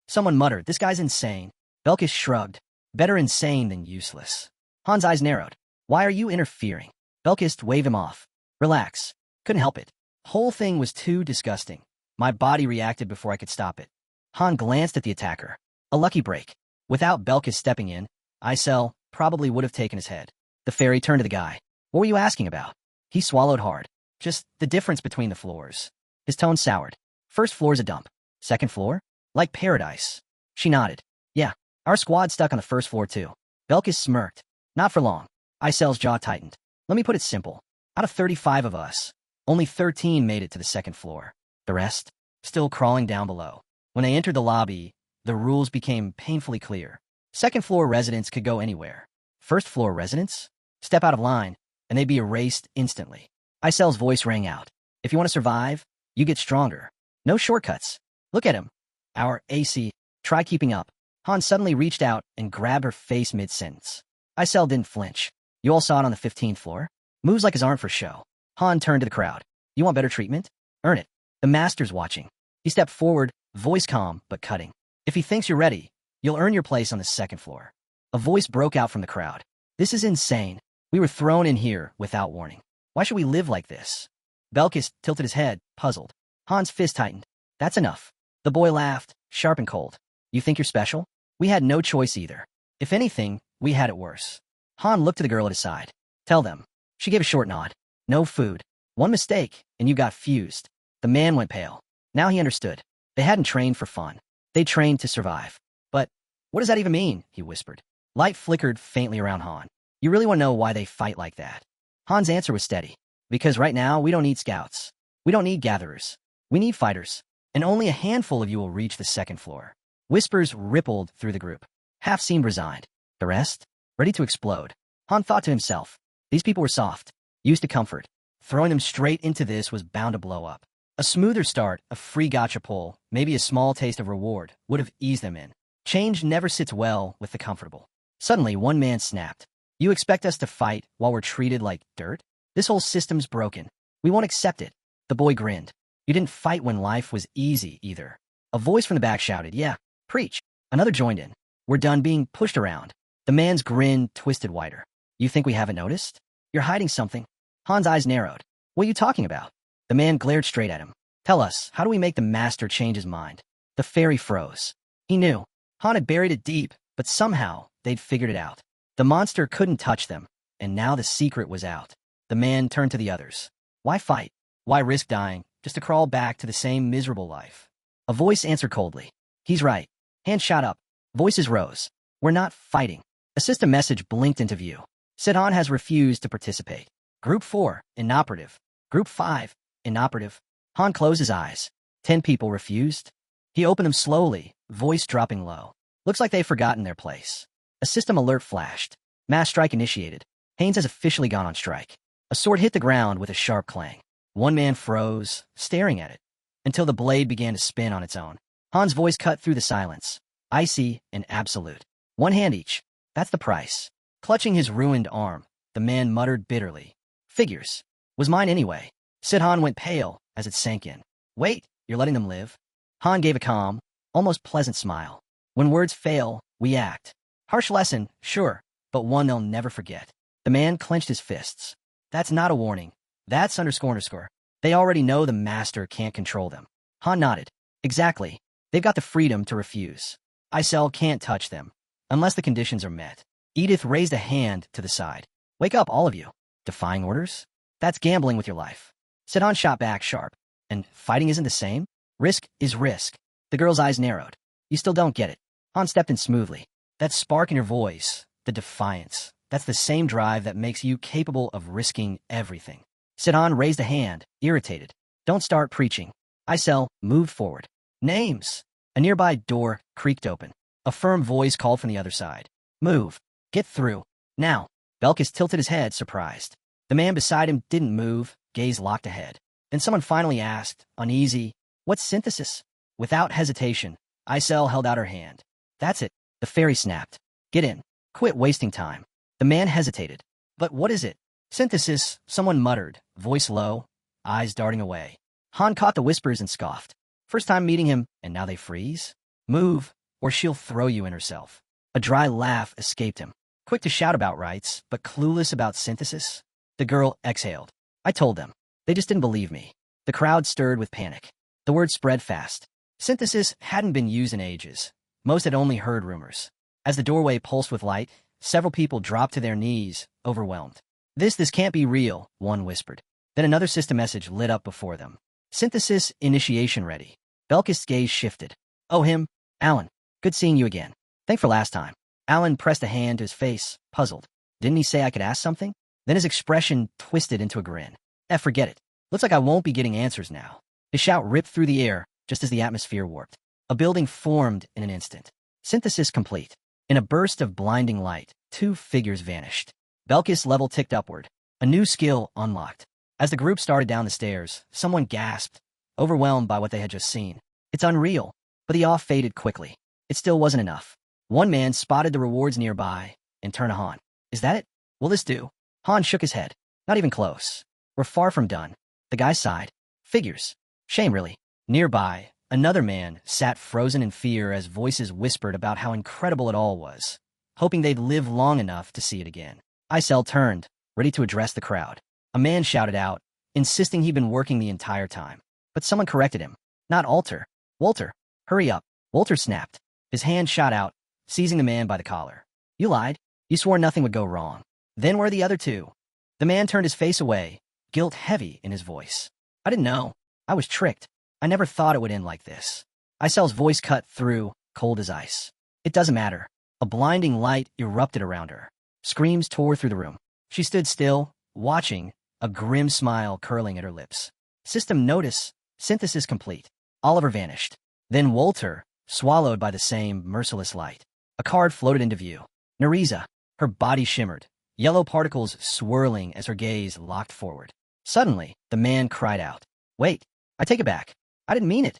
Someone muttered, this guy's insane. Belkis shrugged. Better insane than useless. Han's eyes narrowed. Why are you interfering? Belkis waved him off. Relax. Couldn't help it. Whole thing was too disgusting. My body reacted before I could stop it. Han glanced at the attacker. A lucky break. Without Belkis stepping in, Isel probably would have taken his head. The fairy turned to the guy. What were you asking about? He swallowed hard. Just the difference between the floors. His tone soured. First floor's a dump. Second floor? Like paradise. She nodded. Yeah, our squad stuck on the first floor too. Belkis smirked. Not for long. Isel's jaw tightened. Let me put it simple. Out of 35 of us, only 13 made it to the second floor. The rest? Still crawling down below. When they entered the lobby, the rules became painfully clear. Second floor residents could go anywhere. First floor residents? Step out of line, and they'd be erased instantly. Isel's voice rang out. If you want to survive, you get stronger. No shortcuts. Look at him. Our AC. Try keeping up. Han suddenly reached out and grabbed her face mid-sentence. Isel didn't flinch. You all saw it on the 15th floor? Moves like his aren't for show. Han turned to the crowd. You want better treatment? Earn it. The master's watching. He stepped forward, voice calm but cutting. If he thinks you're ready, you'll earn your place on the second floor. A voice broke out from the crowd. This is insane. We were thrown in here without warning. Why should we live like this? Belkis tilted his head, puzzled. Han's fist tightened. That's enough. The boy laughed, sharp and cold. You think you're special? We had no choice either. If anything, we had it worse. Han looked to the girl at his side. Tell them. She gave a short nod. No food. One mistake, and you got fused. The man went pale. Now he understood. They hadn't trained for fun. They trained to survive. But what does that even mean? He whispered. Light flickered faintly around Han. You really want to know why they fight like that? Han's answer was steady. Because right now, we don't need scouts. We don't need gatherers. We need fighters. And only a handful of you will reach the second floor. Whispers rippled through the group. Half seemed resigned. The rest? Ready to explode. Han thought to himself. These people were soft. Used to comfort. Throwing them straight into this was bound to blow up. A smoother start, a free gotcha pull, maybe a small taste of reward, would have eased them in. Change never sits well with the comfortable. Suddenly, one man snapped. You expect us to fight while we're treated like dirt? This whole system's broken. We won't accept it. The boy grinned. You didn't fight when life was easy, either. A voice from the back shouted, yeah, preach. Another joined in. We're done being pushed around. The man's grin twisted wider. You think we haven't noticed? You're hiding something. Han's eyes narrowed. What are you talking about? The man glared straight at him. Tell us, how do we make the master change his mind? The fairy froze. He knew. Han had buried it deep, but somehow they'd figured it out. The monster couldn't touch them, and now the secret was out. The man turned to the others. Why fight? Why risk dying, just to crawl back to the same miserable life? A voice answered coldly. He's right. Hands shot up. Voices rose. We're not fighting. A system message blinked into view. Han has refused to participate. Group 4, inoperative. Group 5, inoperative. Han closed his eyes. 10 people refused. He opened them slowly, voice dropping low. Looks like they've forgotten their place. A system alert flashed. Mass strike initiated. Haynes has officially gone on strike. A sword hit the ground with a sharp clang. One man froze, staring at it, until the blade began to spin on its own. Han's voice cut through the silence. Icy and absolute. One hand each. That's the price. Clutching his ruined arm, the man muttered bitterly. Figures. Was mine anyway. Han went pale as it sank in. Wait, you're letting them live? Han gave a calm, almost pleasant smile. When words fail, we act. Harsh lesson, sure, but one they'll never forget. The man clenched his fists. That's not a warning. That's underscore. They already know the master can't control them. Han nodded. Exactly. They've got the freedom to refuse. Isel can't touch them, unless the conditions are met. Edith raised a hand to the side. Wake up, all of you. Defying orders? That's gambling with your life. Han shot back sharp. And fighting isn't the same? Risk is risk. The girl's eyes narrowed. You still don't get it. Han stepped in smoothly. That spark in your voice, the defiance, that's the same drive that makes you capable of risking everything. Han raised a hand, irritated. Don't start preaching. Isel moved forward. Names. A nearby door creaked open. A firm voice called from the other side. Move. Get through. Now. Belkis tilted his head, surprised. The man beside him didn't move, gaze locked ahead. Then someone finally asked, uneasy, what's synthesis? Without hesitation, Isel held out her hand. That's it. The fairy snapped. Get in. Quit wasting time. The man hesitated. But what is it? Synthesis, someone muttered, voice low, eyes darting away. Han caught the whispers and scoffed. First time meeting him, and now they freeze? Move, or she'll throw you in herself. A dry laugh escaped him. Quick to shout about rights, but clueless about synthesis? The girl exhaled. I told them. They just didn't believe me. The crowd stirred with panic. The word spread fast. Synthesis hadn't been used in ages. Most had only heard rumors. As the doorway pulsed with light, several people dropped to their knees, overwhelmed. This can't be real, one whispered. Then another system message lit up before them. Synthesis initiation ready. Belkis' gaze shifted. Oh, him? Alan. Good seeing you again. Thanks for last time. Alan pressed a hand to his face, puzzled. Didn't he say I could ask something? Then his expression twisted into a grin. Forget it. Looks like I won't be getting answers now. His shout ripped through the air, just as the atmosphere warped. A building formed in an instant. Synthesis complete. In a burst of blinding light, two figures vanished. Belkis' level ticked upward. A new skill unlocked. As the group started down the stairs, someone gasped, overwhelmed by what they had just seen. It's unreal, but the awe faded quickly. It still wasn't enough. One man spotted the rewards nearby and turned to Han. Is that it? Will this do? Han shook his head. Not even close. We're far from done. The guy sighed. Figures. Shame, really. Nearby, another man sat frozen in fear as voices whispered about how incredible it all was, hoping they'd live long enough to see it again. Isel turned, ready to address the crowd. A man shouted out, insisting he'd been working the entire time. But someone corrected him. Not Alter. Walter. Hurry up. Walter snapped. His hand shot out, seizing the man by the collar. You lied. You swore nothing would go wrong. Then where are the other two? The man turned his face away, guilt heavy in his voice. I didn't know. I was tricked. I never thought it would end like this. Isel's voice cut through, cold as ice. It doesn't matter. A blinding light erupted around her. Screams tore through the room. She stood still, watching, a grim smile curling at her lips. System notice, synthesis complete. Oliver vanished. Then Walter, swallowed by the same merciless light. A card floated into view. Neriza. Her body shimmered, yellow particles swirling as her gaze locked forward. Suddenly, the man cried out. Wait, I take it back. I didn't mean it.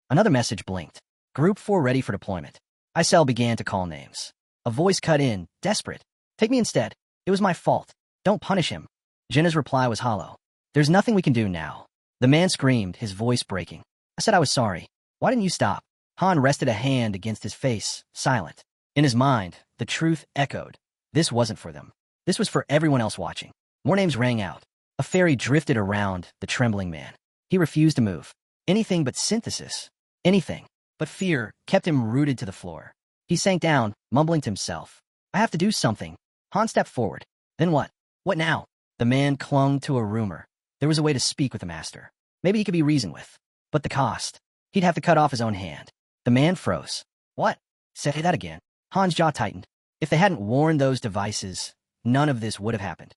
Another message blinked. Group 4 ready for deployment. Isel began to call names. A voice cut in, desperate. Take me instead. It was my fault. Don't punish him. Jenna's reply was hollow. There's nothing we can do now. The man screamed, his voice breaking. I said I was sorry. Why didn't you stop? Han rested a hand against his face, silent. In his mind, the truth echoed. This wasn't for them. This was for everyone else watching. More names rang out. A fairy drifted around the trembling man. He refused to move. Anything but synthesis. Anything. But fear kept him rooted to the floor. He sank down, mumbling to himself. I have to do something. Han stepped forward. Then what? What now? The man clung to a rumor. There was a way to speak with the master. Maybe he could be reasoned with. But the cost. He'd have to cut off his own hand. The man froze. What? Say that again. Han's jaw tightened. If they hadn't worn those devices, none of this would have happened.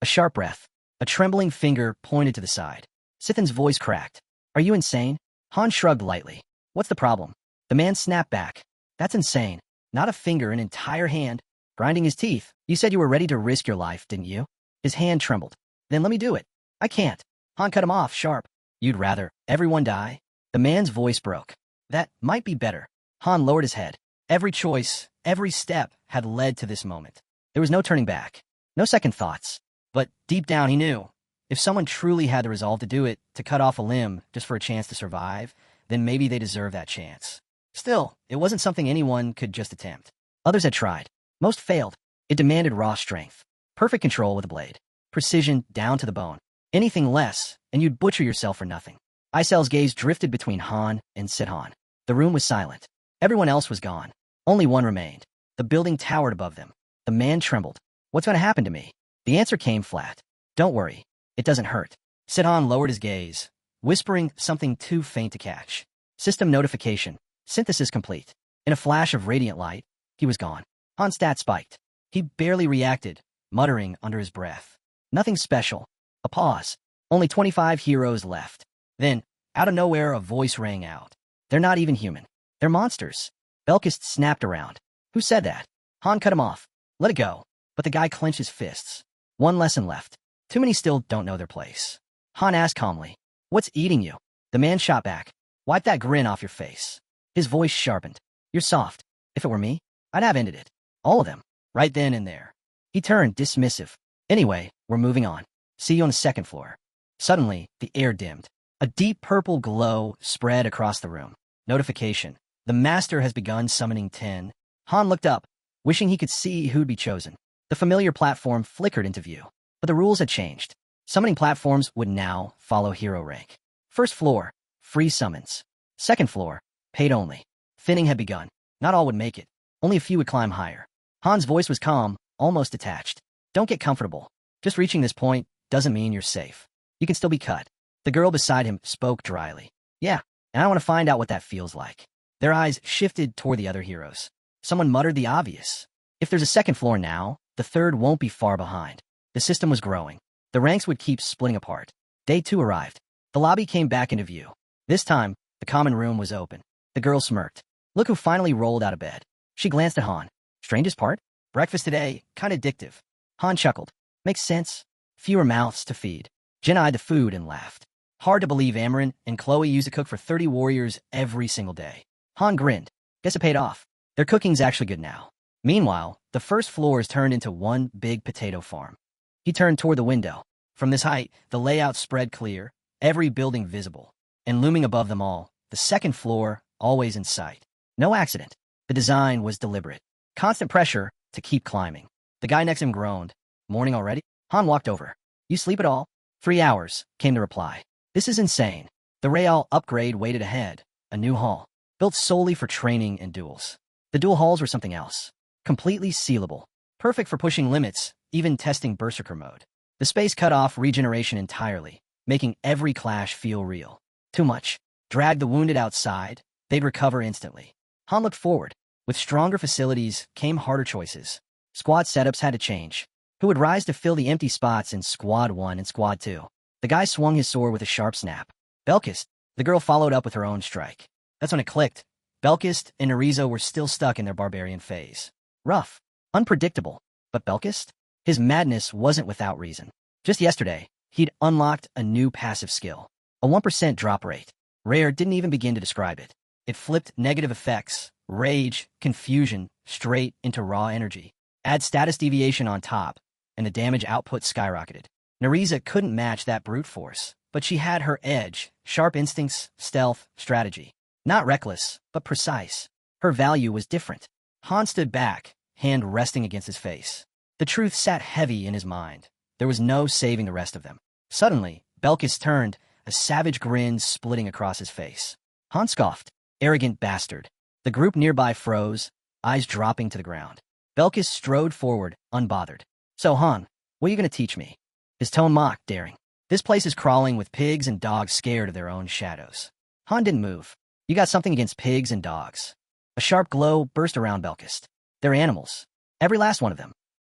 A sharp breath. A trembling finger pointed to the side. Sithin's voice cracked. Are you insane? Han shrugged lightly. What's the problem? The man snapped back. That's insane. Not a finger, an entire hand. Grinding his teeth. You said you were ready to risk your life, didn't you? His hand trembled. Then let me do it. I can't. Han cut him off, sharp. You'd rather everyone die? The man's voice broke. That might be better. Han lowered his head. Every choice, every step had led to this moment. There was no turning back. No second thoughts. But deep down he knew. If someone truly had the resolve to do it, to cut off a limb just for a chance to survive, then maybe they deserve that chance. Still, it wasn't something anyone could just attempt. Others had tried. Most failed. It demanded raw strength, perfect control with a blade, precision down to the bone. Anything less, and you'd butcher yourself for nothing. Isel's gaze drifted between Han and Sidhan. The room was silent. Everyone else was gone. Only one remained. The building towered above them. The man trembled. What's going to happen to me? The answer came flat. Don't worry. It doesn't hurt. Sidhan lowered his gaze, whispering something too faint to catch. System notification. Synthesis complete. In a flash of radiant light, he was gone. Han's stat spiked. He barely reacted, muttering under his breath. Nothing special. A pause. Only 25 heroes left. Then, out of nowhere, a voice rang out. They're not even human. They're monsters. Belkist snapped around. Who said that? Han cut him off. Let it go. But the guy clenched his fists. One lesson left. Too many still don't know their place. Han asked calmly. What's eating you? The man shot back. Wipe that grin off your face. His voice sharpened. You're soft. If it were me, I'd have ended it. All of them. Right then and there. He turned dismissive. Anyway, we're moving on. See you on the second floor. Suddenly, the air dimmed. A deep purple glow spread across the room. Notification. The master has begun summoning 10. Han looked up, wishing he could see who'd be chosen. The familiar platform flickered into view. But the rules had changed. Summoning platforms would now follow hero rank. First floor, free summons. Second floor, paid only. Thinning had begun. Not all would make it. Only a few would climb higher. Han's voice was calm, almost detached. Don't get comfortable. Just reaching this point doesn't mean you're safe. You can still be cut. The girl beside him spoke dryly. Yeah, and I want to find out what that feels like. Their eyes shifted toward the other heroes. Someone muttered the obvious. If there's a second floor now, the third won't be far behind. The system was growing. The ranks would keep splitting apart. Day 2 arrived. The lobby came back into view. This time, the common room was open. The girl smirked. Look who finally rolled out of bed. She glanced at Han. Strangest part? Breakfast today, kinda addictive. Han chuckled. Makes sense. Fewer mouths to feed. Jin eyed the food and laughed. Hard to believe Amarin and Chloe used to cook for 30 warriors every single day. Han grinned. Guess it paid off. Their cooking's actually good now. Meanwhile, the first floor is turned into one big potato farm. He turned toward the window. From this height, the layout spread clear, every building visible. And looming above them all, the second floor, always in sight. No accident. The design was deliberate. Constant pressure to keep climbing. The guy next to him groaned. Morning already? Han walked over. You sleep at all? 3 hours, came the reply. This is insane. The Real upgrade waited ahead. A new hall. Built solely for training and duels. The duel halls were something else. Completely sealable. Perfect for pushing limits, even testing Berserker mode. The space cut off regeneration entirely, making every clash feel real. Too much. Drag the wounded outside, they'd recover instantly. Han looked forward. With stronger facilities came harder choices. Squad setups had to change. Who would rise to fill the empty spots in Squad 1 and Squad 2? The guy swung his sword with a sharp snap. Belkist. The girl followed up with her own strike. That's when it clicked. Belkist and Narizo were still stuck in their barbarian phase. Rough. Unpredictable. But Belkist? His madness wasn't without reason. Just yesterday, he'd unlocked a new passive skill. A 1% drop rate. Rare didn't even begin to describe it. It flipped negative effects, rage, confusion, straight into raw energy. Add status deviation on top, and the damage output skyrocketed. Nariza couldn't match that brute force, but she had her edge, sharp instincts, stealth, strategy. Not reckless, but precise. Her value was different. Han stood back, hand resting against his face. The truth sat heavy in his mind. There was no saving the rest of them. Suddenly, Belkis turned, a savage grin splitting across his face. Han scoffed. Arrogant bastard. The group nearby froze, eyes dropping to the ground. Belkis strode forward, unbothered. So, Han, what are you going to teach me? His tone mocked, daring. This place is crawling with pigs and dogs scared of their own shadows. Han didn't move. You got something against pigs and dogs. A sharp glow burst around Belkist. They're animals. Every last one of them.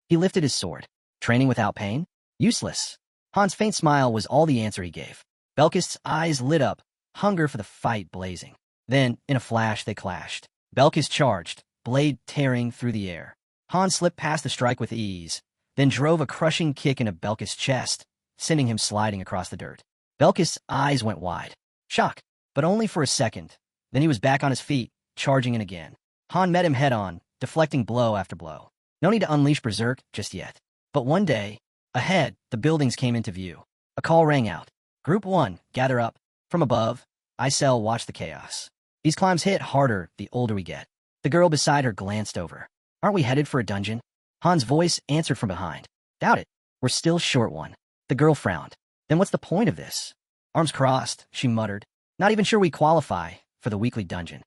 He lifted his sword. Training without pain? Useless. Han's faint smile was all the answer he gave. Belkist's eyes lit up, hunger for the fight blazing. Then, in a flash, they clashed. Belkis charged, blade tearing through the air. Han slipped past the strike with ease, then drove a crushing kick into Belkis' chest, sending him sliding across the dirt. Belkis' eyes went wide. Shock, but only for a second. Then he was back on his feet, charging in again. Han met him head-on, deflecting blow after blow. No need to unleash Berserk just yet. But one day, ahead, the buildings came into view. A call rang out. Group 1, gather up. From above, Isel watched the chaos. These climbs hit harder the older we get. The girl beside her glanced over. Aren't we headed for a dungeon? Han's voice answered from behind. Doubt it. We're still short one. The girl frowned. Then what's the point of this? Arms crossed, she muttered. Not even sure we qualify for the weekly dungeon.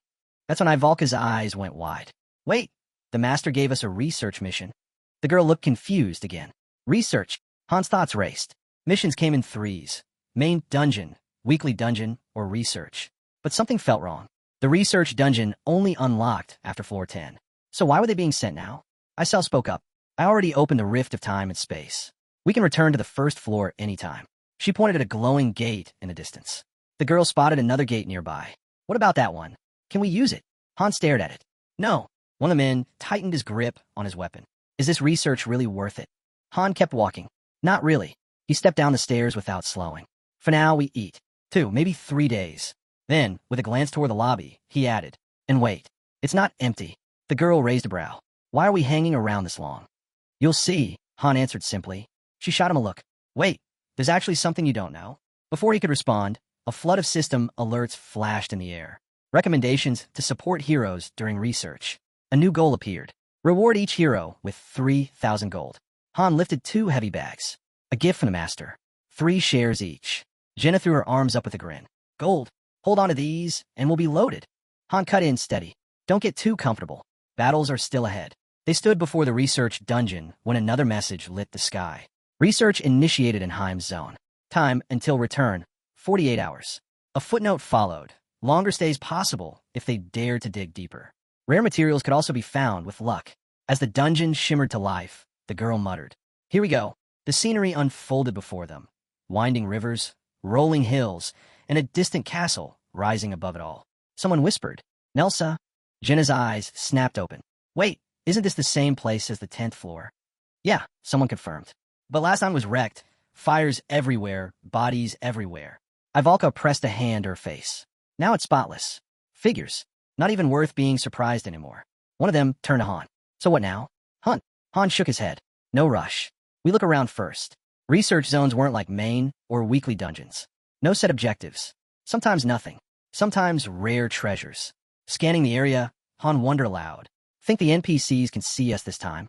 That's when Ivalka's eyes went wide. Wait, the master gave us a research mission. The girl looked confused again. Research. Han's thoughts raced. Missions came in threes. Main dungeon, weekly dungeon, or research. But something felt wrong. The research dungeon only unlocked after floor 10. So why were they being sent now? Isel spoke up. I already opened the rift of time and space. We can return to the first floor anytime. She pointed at a glowing gate in the distance. The girl spotted another gate nearby. What about that one? Can we use it? Han stared at it. No. One of the men tightened his grip on his weapon. Is this research really worth it? Han kept walking. Not really. He stepped down the stairs without slowing. For now, we eat. 2, maybe 3 days. Then, with a glance toward the lobby, he added, and wait. It's not empty. The girl raised a brow. Why are we hanging around this long? You'll see, Han answered simply. She shot him a look. Wait, there's actually something you don't know. Before he could respond, a flood of system alerts flashed in the air. Recommendations to support heroes during research. A new goal appeared. Reward each hero with 3,000 gold. Han lifted 2 heavy bags. A gift from the master. 3 shares each. Jenna threw her arms up with a grin. Gold. Hold on to these, and we'll be loaded. Han cut in steady. Don't get too comfortable. Battles are still ahead. They stood before the research dungeon when another message lit the sky. Research initiated in Heim's zone. Time until return, 48 hours. A footnote followed. Longer stays possible if they dared to dig deeper. Rare materials could also be found with luck. As the dungeon shimmered to life, the girl muttered. Here we go. The scenery unfolded before them. Winding rivers, rolling hills, and a distant castle rising above it all. Someone whispered, Nelsa. Jenna's eyes snapped open. Wait, isn't this the same place as the 10th floor? Yeah, someone confirmed. But last time was wrecked. Fires everywhere, bodies everywhere. Ivalka pressed a hand to her face. Now it's spotless. Figures. Not even worth being surprised anymore. One of them turned to Han. So what now? Hunt. Han shook his head. No rush. We look around first. Research zones weren't like main or weekly dungeons. No set objectives. Sometimes nothing. Sometimes rare treasures. Scanning the area, Han wondered aloud. Think the NPCs can see us this time?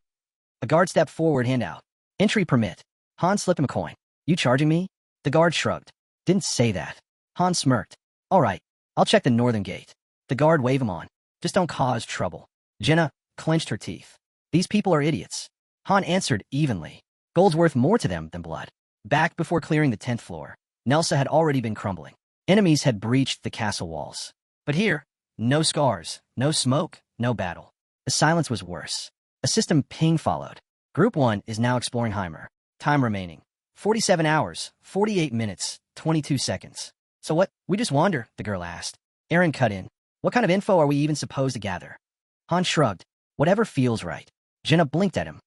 A guard stepped forward, hand out. Entry permit. Han slipped him a coin. You charging me? The guard shrugged. Didn't say that. Han smirked. All right, I'll check the northern gate. The guard waved him on. Just don't cause trouble. Jenna clenched her teeth. These people are idiots. Han answered evenly. Gold's worth more to them than blood. Back before clearing the 10th floor, Nelsa had already been crumbling. Enemies had breached the castle walls. But here, no scars, no smoke, no battle. The silence was worse. A system ping followed. Group 1 is now exploring Heimer. Time remaining. 47 hours, 48 minutes, 22 seconds. So what? We just wander, the girl asked. Aaron cut in. What kind of info are we even supposed to gather? Han shrugged. Whatever feels right. Jenna blinked at him.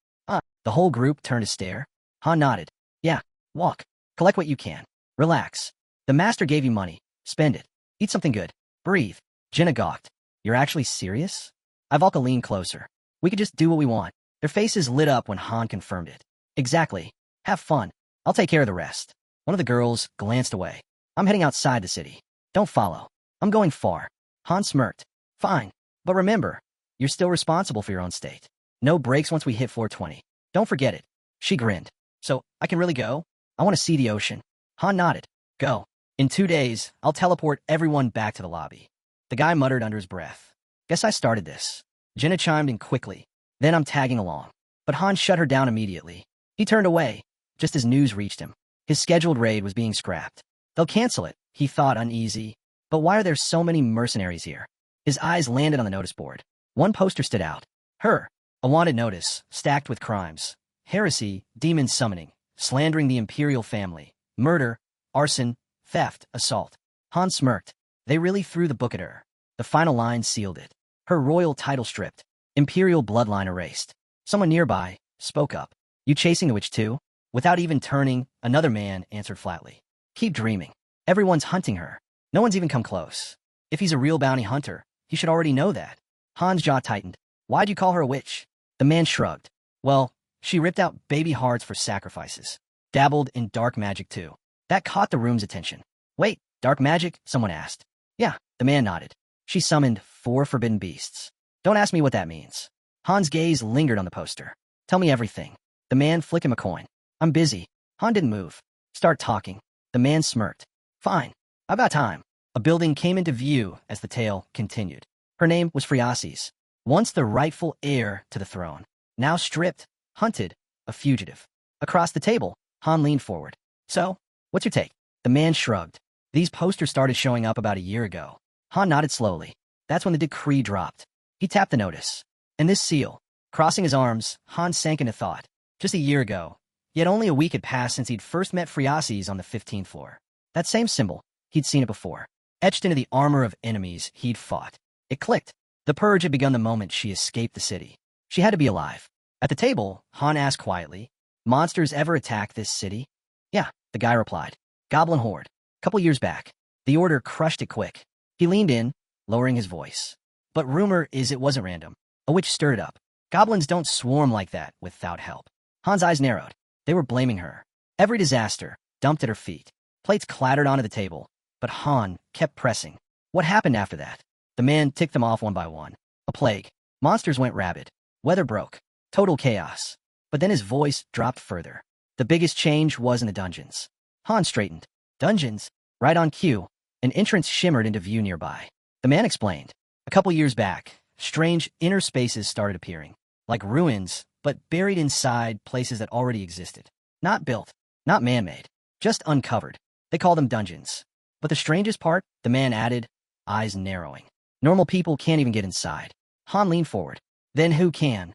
The whole group turned to stare. Han nodded. Yeah, walk. Collect what you can. Relax. The master gave you money. Spend it. Eat something good. Breathe. Jenna gawked. You're actually serious? Ivalka leaned closer. We could just do what we want. Their faces lit up when Han confirmed it. Exactly. Have fun. I'll take care of the rest. One of the girls glanced away. I'm heading outside the city. Don't follow. I'm going far. Han smirked. Fine. But remember, you're still responsible for your own state. No breaks once we hit floor 20. Don't forget it. She grinned. So, I can really go? I want to see the ocean. Han nodded. Go. In 2 days, I'll teleport everyone back to the lobby. The guy muttered under his breath. Guess I started this. Jenna chimed in quickly. Then I'm tagging along. But Han shut her down immediately. He turned away, just as news reached him. His scheduled raid was being scrapped. They'll cancel it, he thought, uneasy. But why are there so many mercenaries here? His eyes landed on the notice board. One poster stood out. Her. A wanted notice, stacked with crimes. Heresy, demon summoning, slandering the imperial family, murder, arson, theft, assault. Han smirked. They really threw the book at her. The final line sealed it. Her royal title stripped. Imperial bloodline erased. Someone nearby spoke up. You chasing the witch too? Without even turning, another man answered flatly. Keep dreaming. Everyone's hunting her. No one's even come close. If he's a real bounty hunter, he should already know that. Han's jaw tightened. Why'd you call her a witch? The man shrugged. Well, she ripped out baby hearts for sacrifices. Dabbled in dark magic too. That caught the room's attention. Wait, dark magic? Someone asked. Yeah, the man nodded. She summoned 4 forbidden beasts. Don't ask me what that means. Han's gaze lingered on the poster. Tell me everything. The man flicked him a coin. I'm busy. Han didn't move. Start talking. The man smirked. Fine. I've got time. A building came into view as the tale continued. Her name was Phreases, once the rightful heir to the throne. Now stripped, hunted, a fugitive. Across the table, Han leaned forward. So, what's your take? The man shrugged. These posters started showing up about a year ago. Han nodded slowly. That's when the decree dropped. He tapped the notice. And this seal. Crossing his arms, Han sank into thought. Just a year ago. Yet only a week had passed since he'd first met Phreases on the 15th floor. That same symbol, he'd seen it before. Etched into the armor of enemies he'd fought. It clicked. The purge had begun the moment she escaped the city. She had to be alive. At the table, Han asked quietly, monsters ever attack this city? Yeah, the guy replied. Goblin horde. Couple years back. The order crushed it quick. He leaned in, lowering his voice. But rumor is it wasn't random. A witch stirred it up. Goblins don't swarm like that without help. Han's eyes narrowed. They were blaming her. Every disaster, dumped at her feet. Plates clattered onto the table, but Han kept pressing. What happened after that? The man ticked them off one by one. A plague. Monsters went rabid. Weather broke. Total chaos. But then his voice dropped further. The biggest change was in the dungeons. Han straightened. Dungeons? Right on cue. An entrance shimmered into view nearby. The man explained. A couple years back, strange inner spaces started appearing. Like ruins, but buried inside places that already existed. Not built. Not man-made. Just uncovered. They call them dungeons. But the strangest part, the man added, eyes narrowing. Normal people can't even get inside. Han leaned forward. Then who can?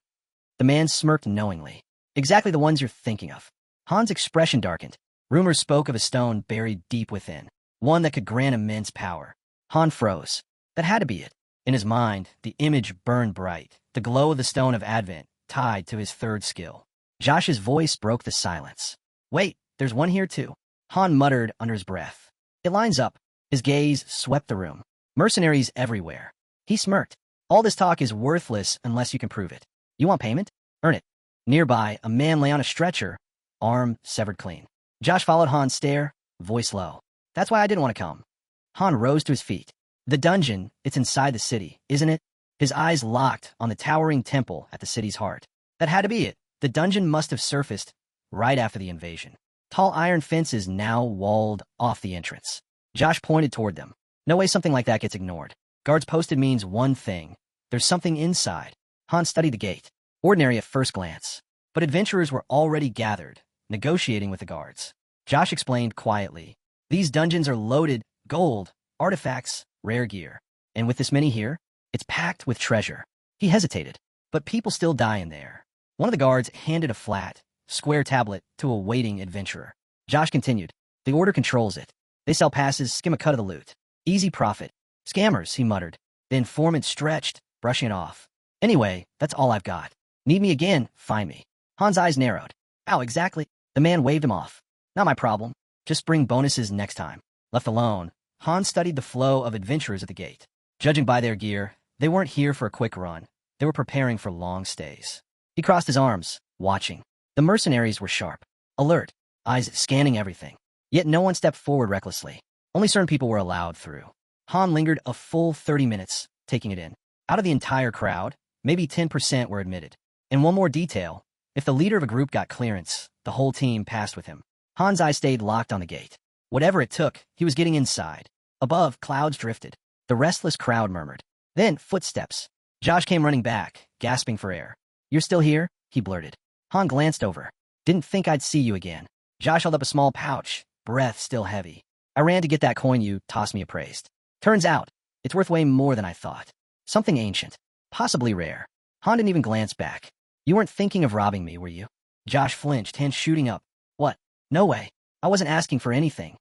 The man smirked knowingly. Exactly the ones you're thinking of. Han's expression darkened. Rumors spoke of a stone buried deep within. One that could grant immense power. Han froze. That had to be it. In his mind, the image burned bright. The glow of the stone of Advent, tied to his third skill. Josh's voice broke the silence. Wait, there's one here too. Han muttered under his breath. It lines up. His gaze swept the room. Mercenaries everywhere. He smirked. All this talk is worthless unless you can prove it. You want payment? Earn it. Nearby, a man lay on a stretcher, arm severed clean. Josh followed Han's stare, voice low. That's why I didn't want to come. Han rose to his feet. The dungeon, it's inside the city, isn't it? His eyes locked on the towering temple at the city's heart. That had to be it. The dungeon must have surfaced right after the invasion. Tall iron fences now walled off the entrance. Josh pointed toward them. No way something like that gets ignored. Guards posted means one thing. There's something inside. Han studied the gate. Ordinary at first glance. But adventurers were already gathered, negotiating with the guards. Josh explained quietly. These dungeons are loaded, gold, artifacts, rare gear. And with this many here, it's packed with treasure. He hesitated. But people still die in there. One of the guards handed a flat, square tablet to a waiting adventurer. Josh continued. The order controls it. They sell passes, skim a cut of the loot. Easy profit. Scammers, he muttered. The informant stretched, brushing it off. Anyway, that's all I've got. Need me again, find me. Han's eyes narrowed. How exactly? The man waved him off. Not my problem. Just bring bonuses next time. Left alone, Han studied the flow of adventurers at the gate. Judging by their gear, they weren't here for a quick run. They were preparing for long stays. He crossed his arms, watching. The mercenaries were sharp, alert, eyes scanning everything. Yet no one stepped forward recklessly. Only certain people were allowed through. Han lingered a full 30 minutes, taking it in. Out of the entire crowd, maybe 10% were admitted. And one more detail, if the leader of a group got clearance, the whole team passed with him. Han's eyes stayed locked on the gate. Whatever it took, he was getting inside. Above, clouds drifted. The restless crowd murmured. Then, footsteps. Josh came running back, gasping for air. You're still here? He blurted. Han glanced over. Didn't think I'd see you again. Josh held up a small pouch, breath still heavy. I ran to get that coin you tossed me appraised. Turns out, it's worth way more than I thought. Something ancient. Possibly rare. Han didn't even glance back. You weren't thinking of robbing me, were you? Josh flinched, hands shooting up. What? No way. I wasn't asking for anything.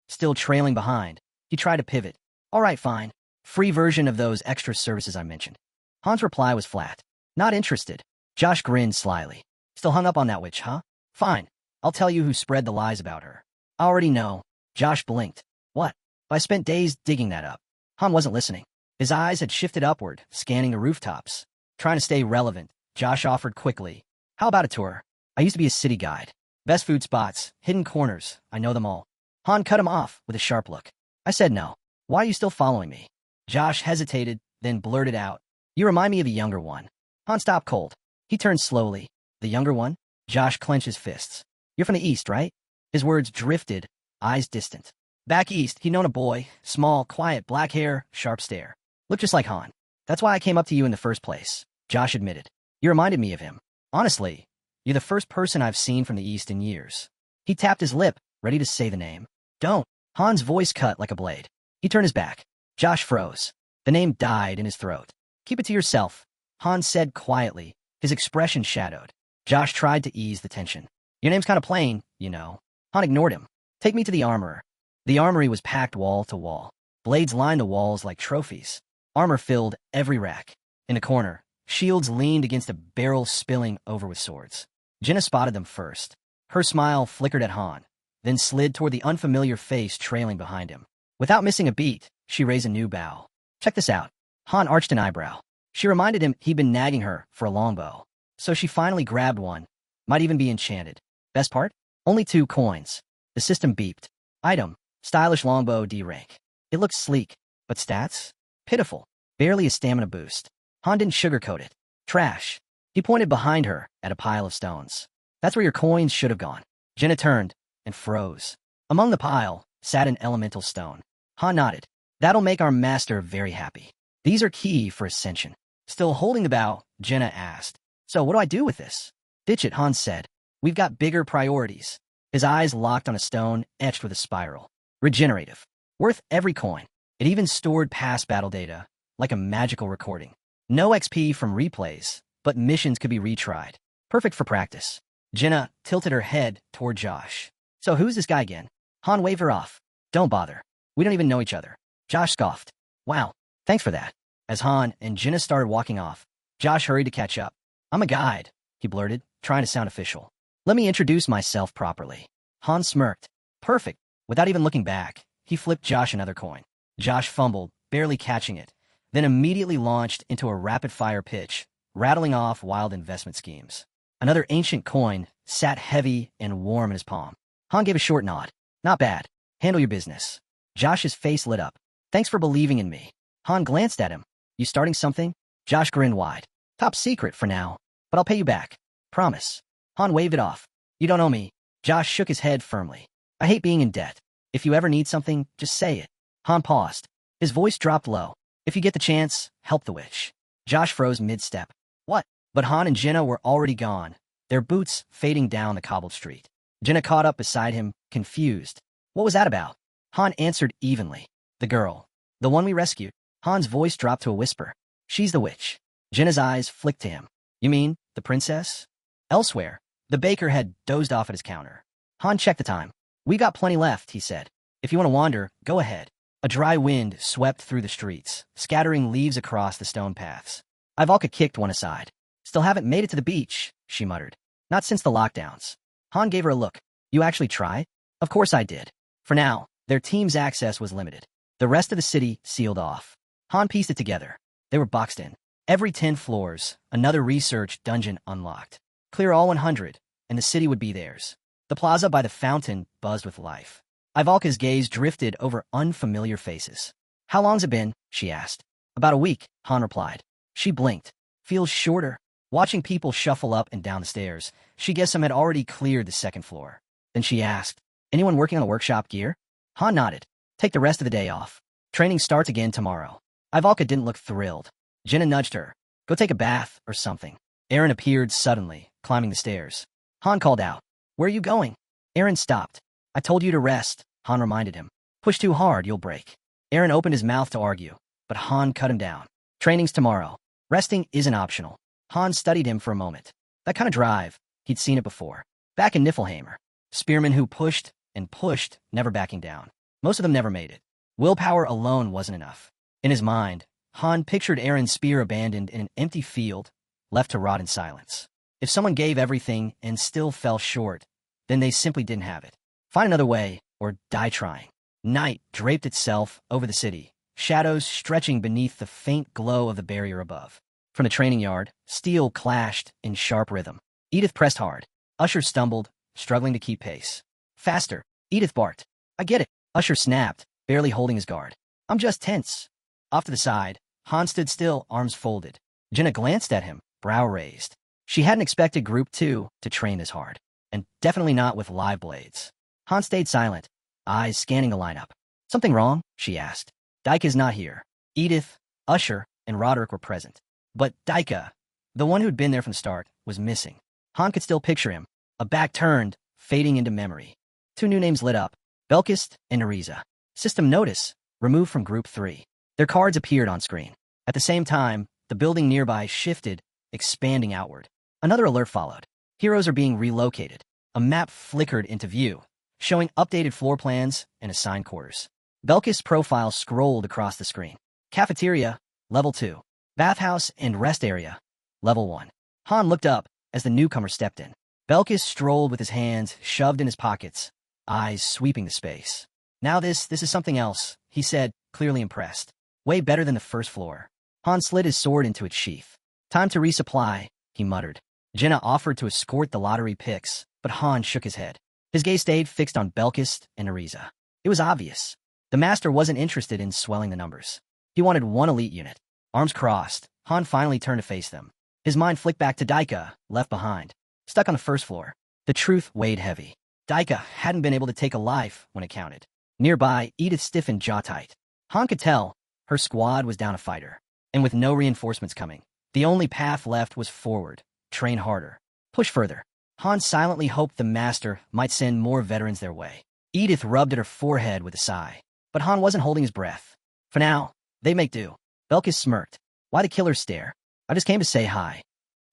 Still trailing behind, he tried to pivot. All right, fine. Free version of those extra services I mentioned. Han's reply was flat. Not interested. Josh grinned slyly. Still hung up on that witch, huh? Fine. I'll tell you who spread the lies about her. I already know. Josh blinked. What? I spent days digging that up. Han wasn't listening. His eyes had shifted upward, scanning the rooftops. Trying to stay relevant, Josh offered quickly. How about a tour? I used to be a city guide. Best food spots, hidden corners, I know them all. Han cut him off with a sharp look. I said no. Why are you still following me? Josh hesitated, then blurted out. You remind me of a younger one. Han stopped cold. He turned slowly. The younger one? Josh clenched his fists. You're from the east, right? His words drifted, eyes distant. Back east, he'd known a boy, small, quiet, black hair, sharp stare. Looked just like Han. That's why I came up to you in the first place, Josh admitted. You reminded me of him. Honestly, you're the first person I've seen from the east in years. He tapped his lip, ready to say the name. Don't. Han's voice cut like a blade. He turned his back. Josh froze. The name died in his throat. Keep it to yourself, Han said quietly, his expression shadowed. Josh tried to ease the tension. Your name's kind of plain, you know. Han ignored him. Take me to the armorer. The armory was packed wall to wall. Blades lined the walls like trophies. Armor filled every rack. In a corner, shields leaned against a barrel spilling over with swords. Jenna spotted them first. Her smile flickered at Han, then slid toward the unfamiliar face trailing behind him. Without missing a beat, she raised a new bow. Check this out. Han arched an eyebrow. She reminded him he'd been nagging her for a longbow. So she finally grabbed one. Might even be enchanted. Best part? Only 2 coins. The system beeped. Item. Stylish longbow D rank. It looked sleek, but stats? Pitiful. Barely a stamina boost. Han didn't sugarcoat it. Trash. He pointed behind her at a pile of stones. That's where your coins should have gone. Jenna turned and froze. Among the pile sat an elemental stone. Han nodded. That'll make our master very happy. These are key for ascension. Still holding the bow, Jenna asked. So what do I do with this? Ditch it, Han said. We've got bigger priorities. His eyes locked on a stone etched with a spiral. Regenerative. Worth every coin. It even stored past battle data, like a magical recording. No XP from replays, but missions could be retried. Perfect for practice. Jenna tilted her head toward Josh. So who's this guy again? Han waved her off. Don't bother. We don't even know each other. Josh scoffed. Wow, thanks for that. As Han and Jenna started walking off, Josh hurried to catch up. I'm a guide, he blurted, trying to sound official. Let me introduce myself properly. Han smirked. Perfect. Without even looking back, he flipped Josh another coin. Josh fumbled, barely catching it, then immediately launched into a rapid-fire pitch, rattling off wild investment schemes. Another ancient coin sat heavy and warm in his palm. Han gave a short nod. Not bad. Handle your business. Josh's face lit up. Thanks for believing in me. Han glanced at him. You starting something? Josh grinned wide. Top secret for now, but I'll pay you back. Promise. Han waved it off. You don't owe me. Josh shook his head firmly. I hate being in debt. If you ever need something, just say it. Han paused. His voice dropped low. If you get the chance, help the witch. Josh froze mid-step. What? But Han and Jenna were already gone, their boots fading down the cobbled street. Jenna caught up beside him, confused. What was that about? Han answered evenly. The girl. The one we rescued. Han's voice dropped to a whisper. She's the witch. Jenna's eyes flicked to him. You mean, the princess? Elsewhere, the baker had dozed off at his counter. Han checked the time. We got plenty left, he said. If you want to wander, go ahead. A dry wind swept through the streets, scattering leaves across the stone paths. Ivalka kicked one aside. Still haven't made it to the beach, she muttered. Not since the lockdowns. Han gave her a look. You actually tried? Of course I did. For now, their team's access was limited. The rest of the city sealed off. Han pieced it together. They were boxed in. Every 10 floors, another research dungeon unlocked. Clear all 100, and the city would be theirs. The plaza by the fountain buzzed with life. Ivalka's gaze drifted over unfamiliar faces. How long's it been? She asked. About a week, Han replied. She blinked. Feels shorter. Watching people shuffle up and down the stairs, she guessed some had already cleared the second floor. Then she asked, anyone working on the workshop gear? Han nodded. Take the rest of the day off. Training starts again tomorrow. Ivalka didn't look thrilled. Jenna nudged her. Go take a bath or something. Aaron appeared suddenly, climbing the stairs. Han called out. Where are you going? Aaron stopped. I told you to rest, Han reminded him. Push too hard, you'll break. Aaron opened his mouth to argue, but Han cut him down. Training's tomorrow. Resting isn't optional. Han studied him for a moment. That kind of drive, he'd seen it before. Back in Niflheimer. Spearmen who pushed and pushed, never backing down. Most of them never made it. Willpower alone wasn't enough. In his mind, Han pictured Aaron's spear abandoned in an empty field, left to rot in silence. If someone gave everything and still fell short, then they simply didn't have it. Find another way, or die trying. Night draped itself over the city, shadows stretching beneath the faint glow of the barrier above. From the training yard, steel clashed in sharp rhythm. Edith pressed hard. Usher stumbled, struggling to keep pace. Faster, Edith barked. I get it. Usher snapped, barely holding his guard. I'm just tense. Off to the side, Han stood still, arms folded. Jenna glanced at him, brow raised. She hadn't expected Group 2 to train this hard, and definitely not with live blades. Han stayed silent, eyes scanning the lineup. Something wrong? She asked. Daika is not here. Edith, Usher, and Roderick were present. But Daika, the one who'd been there from the start, was missing. Han could still picture him, a back turned, fading into memory. 2 new names lit up, Belkist and Neriza. System notice, removed from Group 3. Their cards appeared on screen. At the same time, the building nearby shifted, expanding outward. Another alert followed. Heroes are being relocated. A map flickered into view, showing updated floor plans and assigned quarters. Belkist's profile scrolled across the screen. Cafeteria, Level 2. Bathhouse and rest area, Level 1. Han looked up as the newcomer stepped in. Belkist strolled with his hands shoved in his pockets, eyes sweeping the space. Now this is something else, he said, clearly impressed. Way better than the first floor. Han slid his sword into its sheath. Time to resupply, he muttered. Jenna offered to escort the lottery picks, but Han shook his head. His gaze stayed fixed on Belkist and Neriza. It was obvious. The master wasn't interested in swelling the numbers. He wanted one elite unit. Arms crossed, Han finally turned to face them. His mind flicked back to Daika, left behind, stuck on the first floor. The truth weighed heavy. Daika hadn't been able to take a life when it counted. Nearby, Edith stiffened jaw tight. Han could tell her squad was down a fighter, and with no reinforcements coming, the only path left was forward, train harder, push further. Han silently hoped the master might send more veterans their way. Edith rubbed at her forehead with a sigh, but Han wasn't holding his breath. For now, they make do. Belkis smirked. Why the killer stare? I just came to say hi.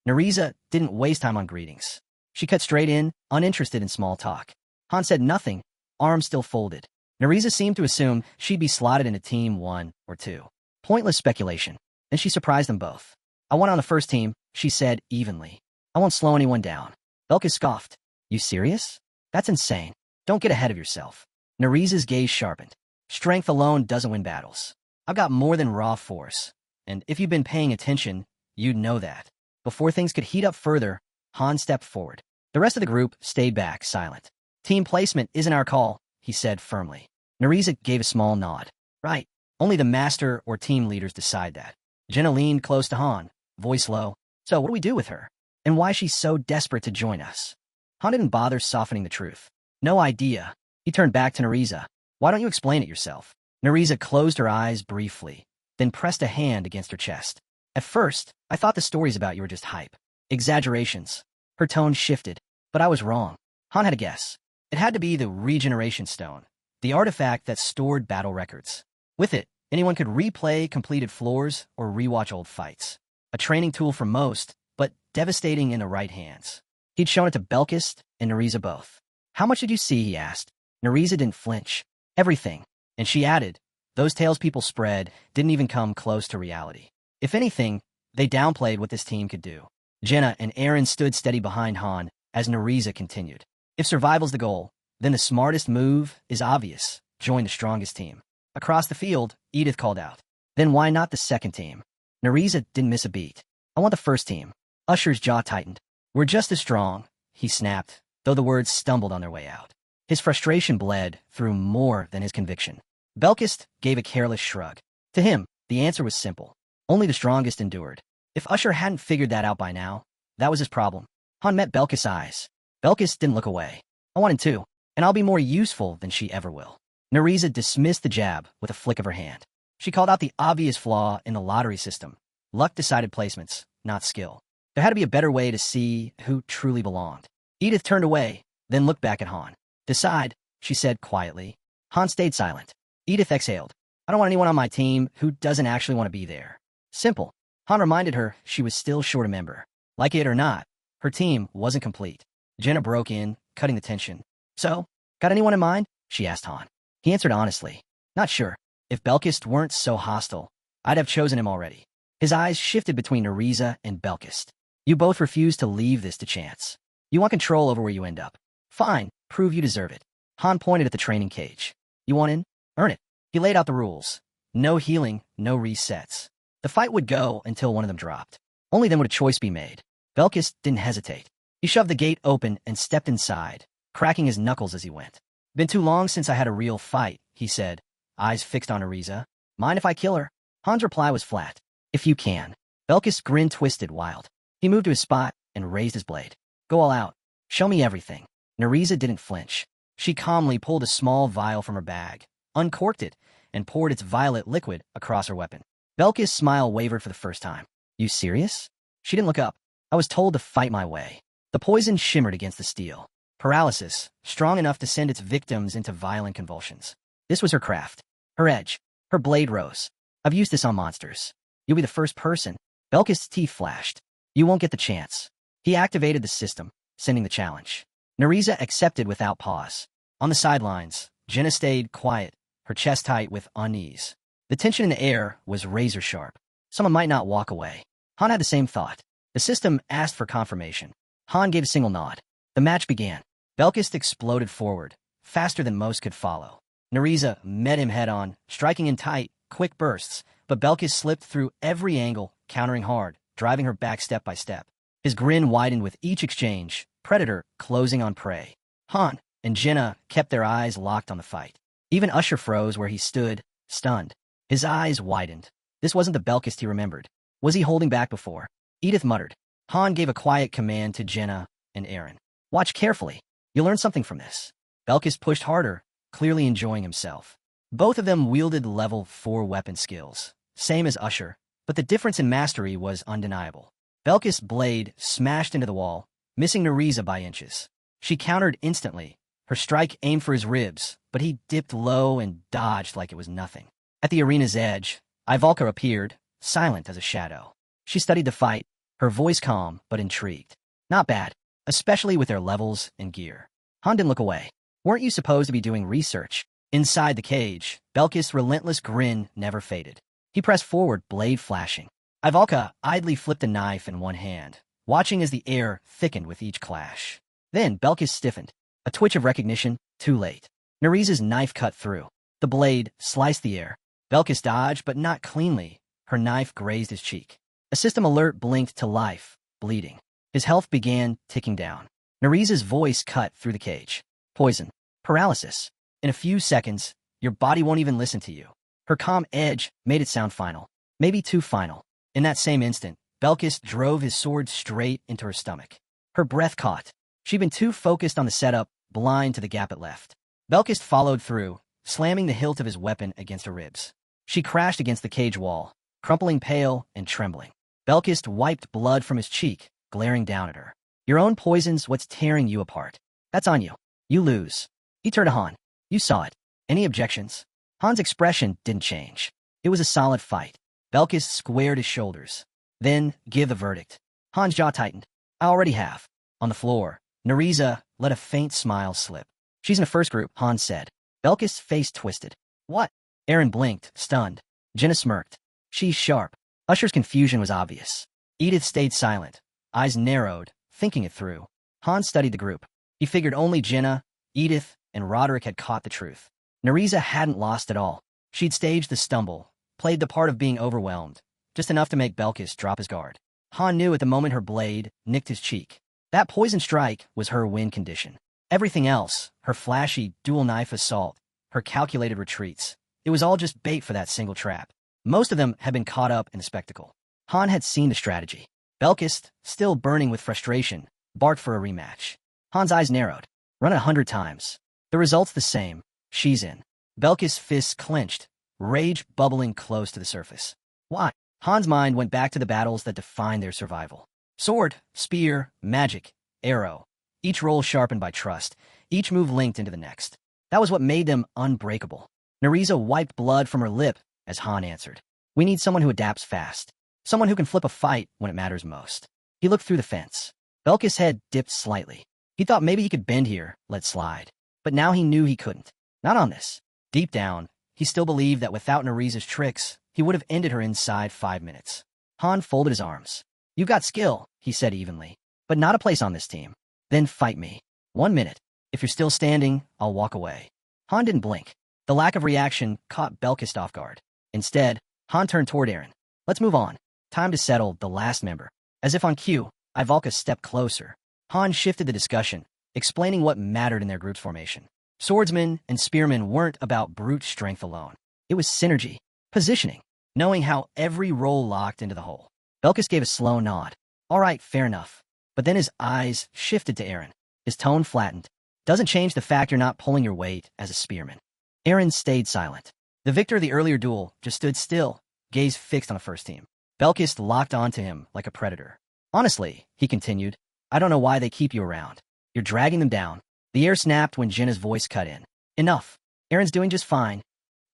Neriza didn't waste time on greetings. She cut straight in, uninterested in small talk. Han said nothing, arms still folded. Neriza seemed to assume she'd be slotted into Team 1 or 2. Pointless speculation, and she surprised them both. I want on the first team, she said evenly. I won't slow anyone down. Belkis scoffed. You serious? That's insane. Don't get ahead of yourself. Neriza's gaze sharpened. Strength alone doesn't win battles. I've got more than raw force, and if you've been paying attention, you'd know that. Before things could heat up further, Han stepped forward. The rest of the group stayed back, silent. Team placement isn't our call, he said firmly. Neriza gave a small nod. Right. Only the master or team leaders decide that. Jenna leaned close to Han, voice low. So what do we do with her? And why she's so desperate to join us? Han didn't bother softening the truth. No idea. He turned back to Neriza. Why don't you explain it yourself? Neriza closed her eyes briefly, then pressed a hand against her chest. At first, I thought the stories about you were just hype. Exaggerations. Her tone shifted, but I was wrong. Han had a guess. It had to be the regeneration stone, the artifact that stored battle records. With it, anyone could replay completed floors or rewatch old fights. A training tool for most, but devastating in the right hands. He'd shown it to Belkist and Neriza both. How much did you see, he asked. Neriza didn't flinch. Everything. And she added, those tales people spread didn't even come close to reality. If anything, they downplayed what this team could do. Jenna and Aaron stood steady behind Han as Neriza continued. If survival's the goal, then the smartest move is obvious. Join the strongest team. Across the field, Edith called out. Then why not the second team? Neriza didn't miss a beat. I want the first team. Usher's jaw tightened. We're just as strong, he snapped, though the words stumbled on their way out. His frustration bled through more than his conviction. Belkist gave a careless shrug. To him, the answer was simple. Only the strongest endured. If Usher hadn't figured that out by now, that was his problem. Han met Belkist's eyes. Belkist didn't look away. I wanted to, and I'll be more useful than she ever will. Neriza dismissed the jab with a flick of her hand. She called out the obvious flaw in the lottery system. Luck decided placements, not skill. There had to be a better way to see who truly belonged. Edith turned away, then looked back at Han. Decide, she said quietly. Han stayed silent. Edith exhaled. I don't want anyone on my team who doesn't actually want to be there. Simple. Han reminded her she was still short a member. Like it or not, her team wasn't complete. Jenna broke in, cutting the tension. So, got anyone in mind? She asked Han. He answered honestly. Not sure. If Belkist weren't so hostile, I'd have chosen him already. His eyes shifted between Neriza and Belkist. You both refuse to leave this to chance. You want control over where you end up. Fine, prove you deserve it. Han pointed at the training cage. You want in? Earn it. He laid out the rules. No healing, no resets. The fight would go until one of them dropped. Only then would a choice be made. Belkist didn't hesitate. He shoved the gate open and stepped inside, cracking his knuckles as he went. Been too long since I had a real fight, he said, eyes fixed on Neriza. Mind if I kill her? Han's reply was flat. If you can. Belkis' grin twisted wild. He moved to his spot and raised his blade. Go all out. Show me everything. Nereza didn't flinch. She calmly pulled a small vial from her bag, uncorked it, and poured its violet liquid across her weapon. Belkis' smile wavered for the first time. You serious? She didn't look up. I was told to fight my way. The poison shimmered against the steel. Paralysis, strong enough to send its victims into violent convulsions. This was her craft. Her edge. Her blade rose. I've used this on monsters. You'll be the first person. Belkis' teeth flashed. You won't get the chance. He activated the system, sending the challenge. Nereza accepted without pause. On the sidelines, Jenna stayed quiet, her chest tight with unease. The tension in the air was razor sharp. Someone might not walk away. Han had the same thought. The system asked for confirmation. Han gave a single nod. The match began. Belkis exploded forward, faster than most could follow. Nereza met him head-on, striking in tight, quick bursts, but Belkis slipped through every angle, countering hard, driving her back step by step. His grin widened with each exchange, predator closing on prey. Han and Jenna kept their eyes locked on the fight. Even Usher froze where he stood, stunned. His eyes widened. This wasn't the Belkis he remembered. Was he holding back before? Edith muttered. Han gave a quiet command to Jenna and Aaron. Watch carefully. You'll learn something from this. Belkis pushed harder, clearly enjoying himself. Both of them wielded level 4 weapon skills, same as Usher, but the difference in mastery was undeniable. Belkis' blade smashed into the wall, missing Nereza by inches. She countered instantly. Her strike aimed for his ribs, but he dipped low and dodged like it was nothing. At the arena's edge, Ivalka appeared, silent as a shadow. She studied the fight, her voice calm but intrigued. Not bad, especially with their levels and gear. Han didn't look away. Weren't you supposed to be doing research? Inside the cage, Belkis' relentless grin never faded. He pressed forward, blade flashing. Ivalka idly flipped a knife in one hand, watching as the air thickened with each clash. Then Belkis stiffened. A twitch of recognition, too late. Nereza's knife cut through. The blade sliced the air. Belkis dodged, but not cleanly. Her knife grazed his cheek. A system alert blinked to life, bleeding. His health began ticking down. Nereza's voice cut through the cage. Poison. Paralysis. In a few seconds, your body won't even listen to you. Her calm edge made it sound final. Maybe too final. In that same instant, Belkis drove his sword straight into her stomach. Her breath caught. She'd been too focused on the setup, blind to the gap it left. Belkis followed through, slamming the hilt of his weapon against her ribs. She crashed against the cage wall, crumpling pale and trembling. Belkis wiped blood from his cheek, glaring down at her. Your own poison's what's tearing you apart. That's on you. You lose. He turned to Han. You saw it. Any objections? Han's expression didn't change. It was a solid fight. Belkis squared his shoulders. Then, give the verdict. Han's jaw tightened. I already have. On the floor, Nereza let a faint smile slip. She's in the first group, Han said. Belkis' face twisted. What? Aaron blinked, stunned. Jenna smirked. She's sharp. Usher's confusion was obvious. Edith stayed silent, eyes narrowed, thinking it through. Han studied the group. He figured only Jenna, Edith, and Roderick had caught the truth. Nereza hadn't lost at all. She'd staged the stumble, played the part of being overwhelmed, just enough to make Belkis drop his guard. Han knew at the moment her blade nicked his cheek. That poison strike was her win condition. Everything else, her flashy dual-knife assault, her calculated retreats, it was all just bait for that single trap. Most of them had been caught up in the spectacle. Han had seen the strategy. Belkis, still burning with frustration, barked for a rematch. Han's eyes narrowed. Run it 100 times. The result's the same. She's in. Belkis' fists clenched, rage bubbling close to the surface. Why? Han's mind went back to the battles that defined their survival. Sword, spear, magic, arrow. Each roll sharpened by trust, each move linked into the next. That was what made them unbreakable. Nereza wiped blood from her lip as Han answered. We need someone who adapts fast. Someone who can flip a fight when it matters most. He looked through the fence. Belkis' head dipped slightly. He thought maybe he could bend here, let slide. But now he knew he couldn't. Not on this. Deep down, he still believed that without Nereza's tricks, he would have ended her inside 5 minutes. Han folded his arms. You've got skill, he said evenly, but not a place on this team. Then fight me. 1 minute. If you're still standing, I'll walk away. Han didn't blink. The lack of reaction caught Belkis off guard. Instead, Han turned toward Aaron. Let's move on. Time to settle the last member. As if on cue, Ivalka stepped closer. Han shifted the discussion, explaining what mattered in their group's formation. Swordsmen and spearmen weren't about brute strength alone. It was synergy. Positioning. Knowing how every roll locked into the hole. Belkis gave a slow nod. All right, fair enough. But then his eyes shifted to Aaron. His tone flattened. Doesn't change the fact you're not pulling your weight as a spearman. Aaron stayed silent. The victor of the earlier duel just stood still, gaze fixed on the first team. Belkis locked onto him like a predator. Honestly, he continued, I don't know why they keep you around. You're dragging them down. The air snapped when Jenna's voice cut in. Enough. Aaron's doing just fine.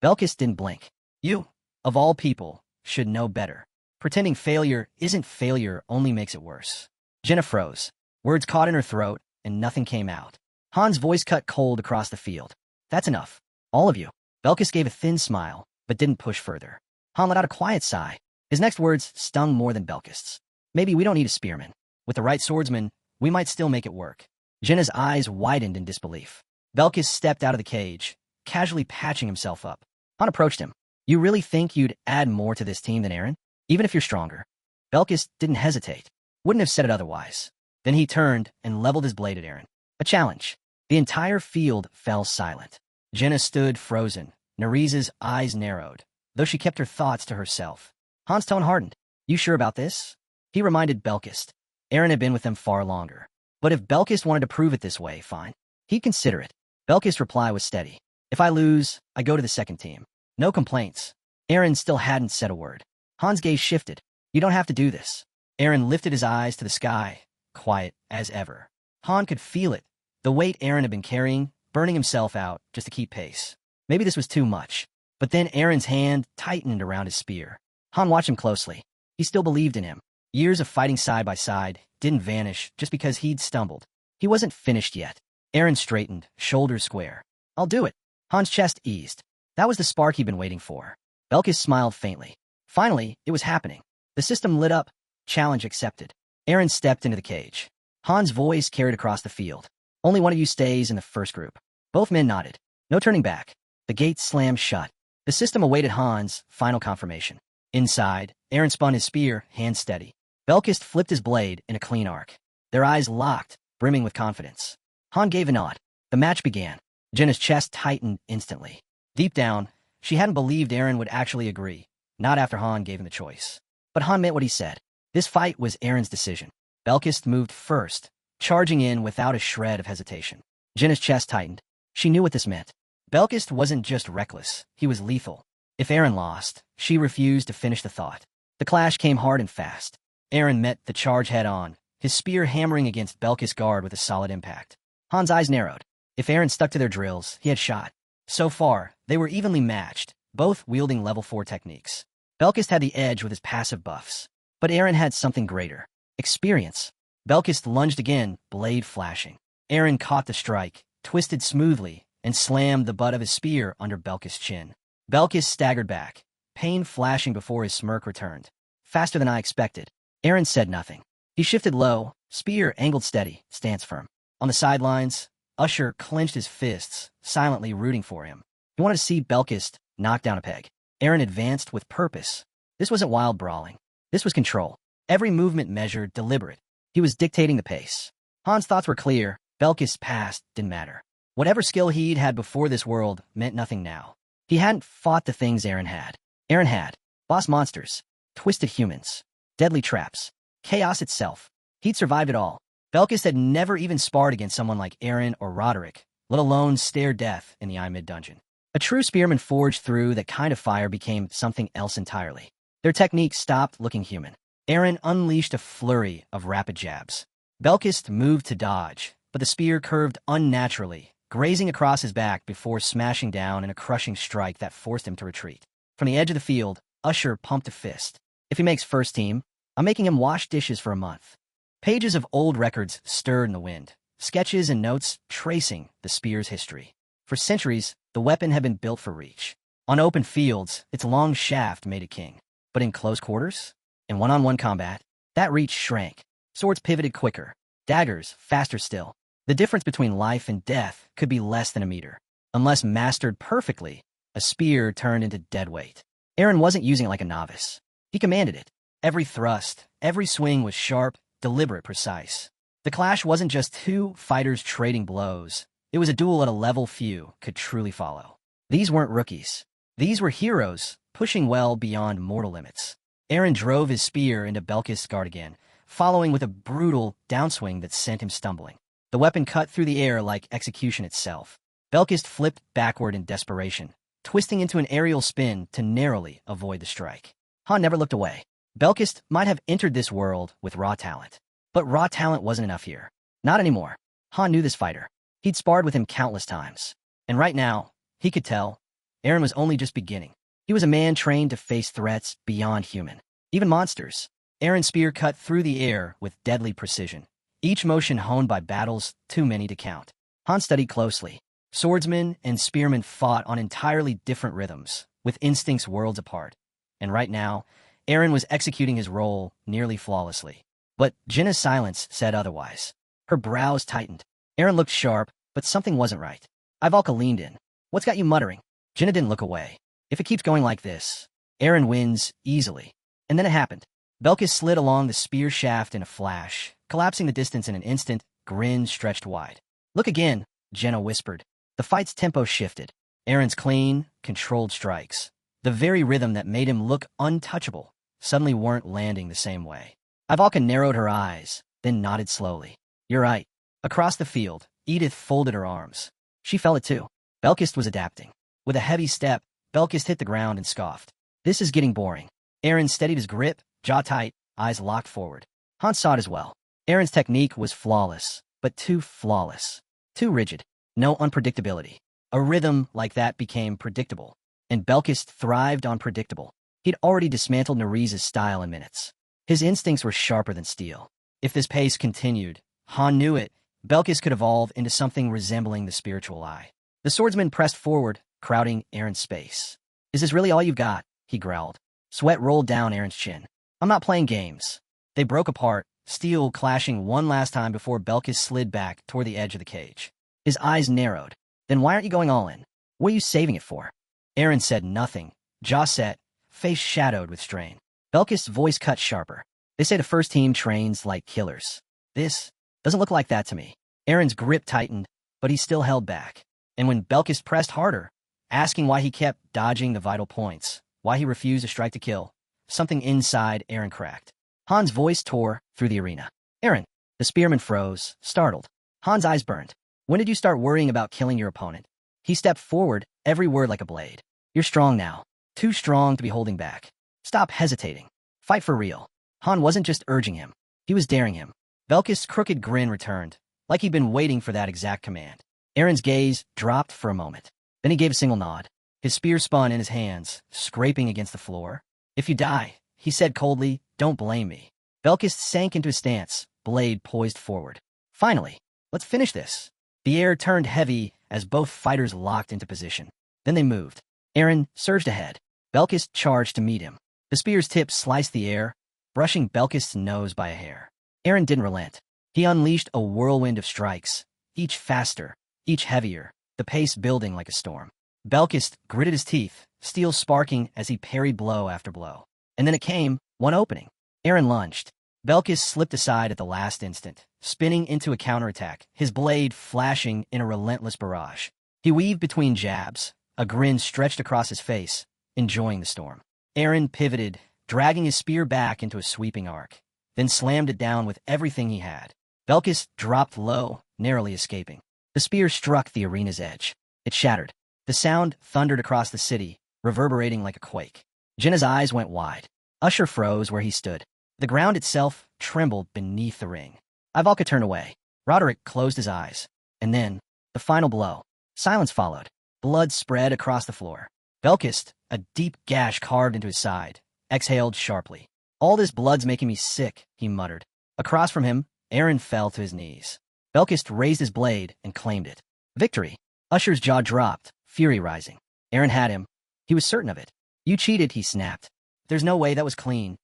Belkis didn't blink. You, of all people, should know better. Pretending failure isn't failure only makes it worse. Jenna froze. Words caught in her throat, and nothing came out. Han's voice cut cold across the field. That's enough. All of you. Belkis gave a thin smile, but didn't push further. Han let out a quiet sigh. His next words stung more than Belkis's. Maybe we don't need a spearman. With the right swordsman, we might still make it work. Jenna's eyes widened in disbelief. Belkis stepped out of the cage, casually patching himself up. Han approached him. You really think you'd add more to this team than Aaron? Even if you're stronger? Belkis didn't hesitate. Wouldn't have said it otherwise. Then he turned and leveled his blade at Aaron. A challenge. The entire field fell silent. Jenna stood frozen. Narise's eyes narrowed, though she kept her thoughts to herself. Han's tone hardened. You sure about this? He reminded Belkis. Aaron had been with them far longer. But if Belkis wanted to prove it this way, fine. He'd consider it. Belkis' reply was steady. If I lose, I go to the second team. No complaints. Aaron still hadn't said a word. Han's gaze shifted. You don't have to do this. Aaron lifted his eyes to the sky, quiet as ever. Han could feel it. The weight Aaron had been carrying, burning himself out just to keep pace. Maybe this was too much. But then Aaron's hand tightened around his spear. Han watched him closely. He still believed in him. Years of fighting side by side didn't vanish just because he'd stumbled. He wasn't finished yet. Aaron straightened, shoulders square. I'll do it. Han's chest eased. That was the spark he'd been waiting for. Belkis smiled faintly. Finally, it was happening. The system lit up. Challenge accepted. Aaron stepped into the cage. Han's voice carried across the field. Only one of you stays in the first group. Both men nodded. No turning back. The gate slammed shut. The system awaited Han's final confirmation. Inside, Aaron spun his spear, hand steady. Belkis flipped his blade in a clean arc. Their eyes locked, brimming with confidence. Han gave a nod. The match began. Jenna's chest tightened instantly. Deep down, she hadn't believed Aaron would actually agree, not after Han gave him the choice. But Han meant what he said. This fight was Aaron's decision. Belkis moved first, charging in without a shred of hesitation. Jenna's chest tightened. She knew what this meant. Belkis wasn't just reckless, he was lethal. If Aaron lost, she refused to finish the thought. The clash came hard and fast. Aaron met the charge head-on, his spear hammering against Belkis' guard with a solid impact. Han's eyes narrowed. If Aaron stuck to their drills, he had shot. So far, they were evenly matched, both wielding level 4 techniques. Belkis had the edge with his passive buffs. But Aaron had something greater. Experience. Belkis lunged again, blade flashing. Aaron caught the strike, twisted smoothly, and slammed the butt of his spear under Belkis' chin. Belkis staggered back, pain flashing before his smirk returned. Faster than I expected. Aaron said nothing. He shifted low, spear angled steady, stance firm. On the sidelines, Usher clenched his fists, silently rooting for him. He wanted to see Belkis knock down a peg. Aaron advanced with purpose. This wasn't wild brawling. This was control. Every movement measured, deliberate. He was dictating the pace. Han's thoughts were clear. Belkis' past didn't matter. Whatever skill he'd had before this world meant nothing now. He hadn't fought the things Aaron had. Aaron had boss monsters, twisted humans, deadly traps, chaos itself. He'd survived it all. Belkis had never even sparred against someone like Aaron or Roderick, let alone stare death in the eye mid-dungeon. A true spearman forged through that kind of fire became something else entirely. Their technique stopped looking human. Aaron unleashed a flurry of rapid jabs. Belkis moved to dodge, but the spear curved unnaturally, grazing across his back before smashing down in a crushing strike that forced him to retreat. From the edge of the field, Usher pumped a fist. If he makes first team, I'm making him wash dishes for a month. Pages of old records stirred in the wind, sketches and notes tracing the spear's history. For centuries, the weapon had been built for reach. On open fields, its long shaft made it king. But in close quarters, in one-on-one combat, that reach shrank. Swords pivoted quicker, daggers faster still. The difference between life and death could be less than a meter. Unless mastered perfectly, a spear turned into dead weight. Aaron wasn't using it like a novice. He commanded it. Every thrust, every swing was sharp, deliberate, precise. The clash wasn't just two fighters trading blows. It was a duel at a level few could truly follow. These weren't rookies. These were heroes, pushing well beyond mortal limits. Eren drove his spear into Belkist's guard again, following with a brutal downswing that sent him stumbling. The weapon cut through the air like execution itself. Belkist flipped backward in desperation, twisting into an aerial spin to narrowly avoid the strike. Han never looked away. Belkist might have entered this world with raw talent, but raw talent wasn't enough here. Not anymore. Han knew this fighter. He'd sparred with him countless times. And right now, he could tell, Eren was only just beginning. He was a man trained to face threats beyond human, even monsters. Eren's spear cut through the air with deadly precision, each motion honed by battles too many to count. Han studied closely. Swordsmen and spearmen fought on entirely different rhythms, with instincts worlds apart. And right now, Eren was executing his role nearly flawlessly. But Jinna's silence said otherwise. Her brows tightened. Eren looked sharp, but something wasn't right. Ivalka leaned in. What's got you muttering? Jinna didn't look away. If it keeps going like this, Eren wins easily. And then it happened. Belkist slid along the spear shaft in a flash, collapsing the distance in an instant, grin stretched wide. Look again, Jinna whispered. The fight's tempo shifted. Eren's clean, controlled strikes, the very rhythm that made him look untouchable, suddenly weren't landing the same way. Ivalka narrowed her eyes, then nodded slowly. You're right. Across the field, Edith folded her arms. She felt it too. Belkist was adapting. With a heavy step, Belkist hit the ground and scoffed. This is getting boring. Eren steadied his grip, jaw tight, eyes locked forward. Han saw it as well. Eren's technique was flawless, but too flawless. Too rigid. No unpredictability. A rhythm like that became predictable. And Belkist thrived on predictable. He'd already dismantled Narise's style in minutes. His instincts were sharper than steel. If this pace continued, Han knew it, Belkist could evolve into something resembling the spiritual eye. The swordsman pressed forward, crowding Eren's space. Is this really all you've got? He growled. Sweat rolled down Eren's chin. I'm not playing games. They broke apart, steel clashing one last time before Belkist slid back toward the edge of the cage. His eyes narrowed. Then why aren't you going all in? What are you saving it for? Eren said nothing, jaw set, face shadowed with strain. Belkist's voice cut sharper. They say the first team trains like killers. This doesn't look like that to me. Eren's grip tightened, but he still held back. And when Belkist pressed harder, asking why he kept dodging the vital points, why he refused to strike to kill, something inside Eren cracked. Han's voice tore through the arena. Eren. The spearman froze, startled. Han's eyes burned. When did you start worrying about killing your opponent? He stepped forward, every word like a blade. You're strong now. Too strong to be holding back. Stop hesitating. Fight for real. Han wasn't just urging him. He was daring him. Belkist's crooked grin returned, like he'd been waiting for that exact command. Eren's gaze dropped for a moment. Then he gave a single nod. His spear spun in his hands, scraping against the floor. If you die, he said coldly, don't blame me. Belkist sank into his stance, blade poised forward. Finally, let's finish this. The air turned heavy as both fighters locked into position. Then they moved. Eren surged ahead. Belkist charged to meet him. The spear's tip sliced the air, brushing Belkist's nose by a hair. Eren didn't relent. He unleashed a whirlwind of strikes, each faster, each heavier, the pace building like a storm. Belkist gritted his teeth, steel sparking as he parried blow after blow. And then it came, one opening. Eren lunged. Belkist slipped aside at the last instant, spinning into a counterattack, his blade flashing in a relentless barrage. He weaved between jabs, a grin stretched across his face, enjoying the storm. Eren pivoted, dragging his spear back into a sweeping arc, then slammed it down with everything he had. Belkist dropped low, narrowly escaping. The spear struck the arena's edge. It shattered. The sound thundered across the city, reverberating like a quake. Jinna's eyes went wide. Usher froze where he stood. The ground itself trembled beneath the ring. Ivalka turned away. Roderick closed his eyes. And then, the final blow. Silence followed. Blood spread across the floor. Belkist, a deep gash carved into his side, exhaled sharply. All this blood's making me sick, he muttered. Across from him, Eren fell to his knees. Belkist raised his blade and claimed it. Victory. Usher's jaw dropped, fury rising. Eren had him. He was certain of it. You cheated, he snapped. There's no way that was clean.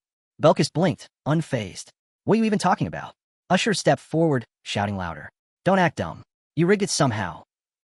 Belkist blinked, unfazed. What are you even talking about? Usher stepped forward, shouting louder. Don't act dumb. You rigged it somehow.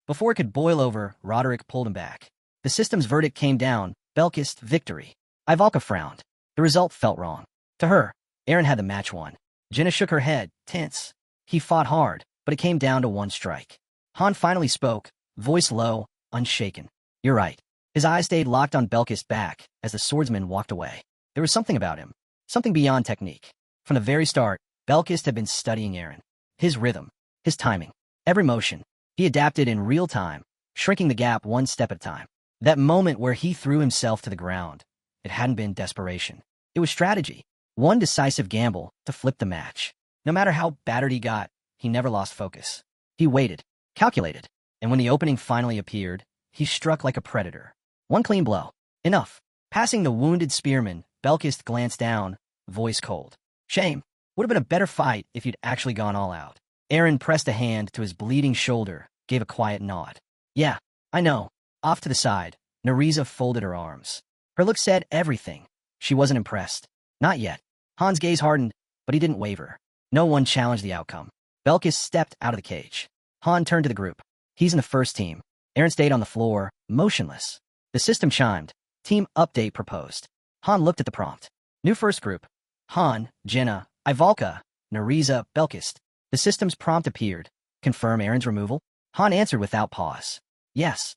Before it could boil over, Roderick pulled him back. The system's verdict came down, Belkist, victory. Ivalka frowned. The result felt wrong. To her, Eren had the match won. Jinna shook her head, tense. He fought hard, but it came down to one strike. Han finally spoke, voice low, unshaken. You're right. His eyes stayed locked on Belkist's back as the swordsman walked away. There was something about him, something beyond technique. From the very start, Belkist had been studying Eren. His rhythm, his timing, every motion. He adapted in real time, shrinking the gap one step at a time. That moment where he threw himself to the ground, it hadn't been desperation. It was strategy. One decisive gamble to flip the match. No matter how battered he got, he never lost focus. He waited, calculated, and when the opening finally appeared, he struck like a predator. One clean blow. Enough. Passing the wounded spearman, Belkist glanced down, voice cold. Shame. Would have been a better fight if you'd actually gone all out. Eren pressed a hand to his bleeding shoulder, gave a quiet nod. Yeah, I know. Off to the side, Nariza folded her arms. Her look said everything. She wasn't impressed. Not yet. Han's gaze hardened, but he didn't waver. No one challenged the outcome. Belkist stepped out of the cage. Han turned to the group. He's in the first team. Eren stayed on the floor, motionless. The system chimed. Team update proposed. Han looked at the prompt. New first group. Han, Jenna, Ivalka, Nariza, Belkist. The system's prompt appeared. Confirm Eren's removal? Han answered without pause. Yes.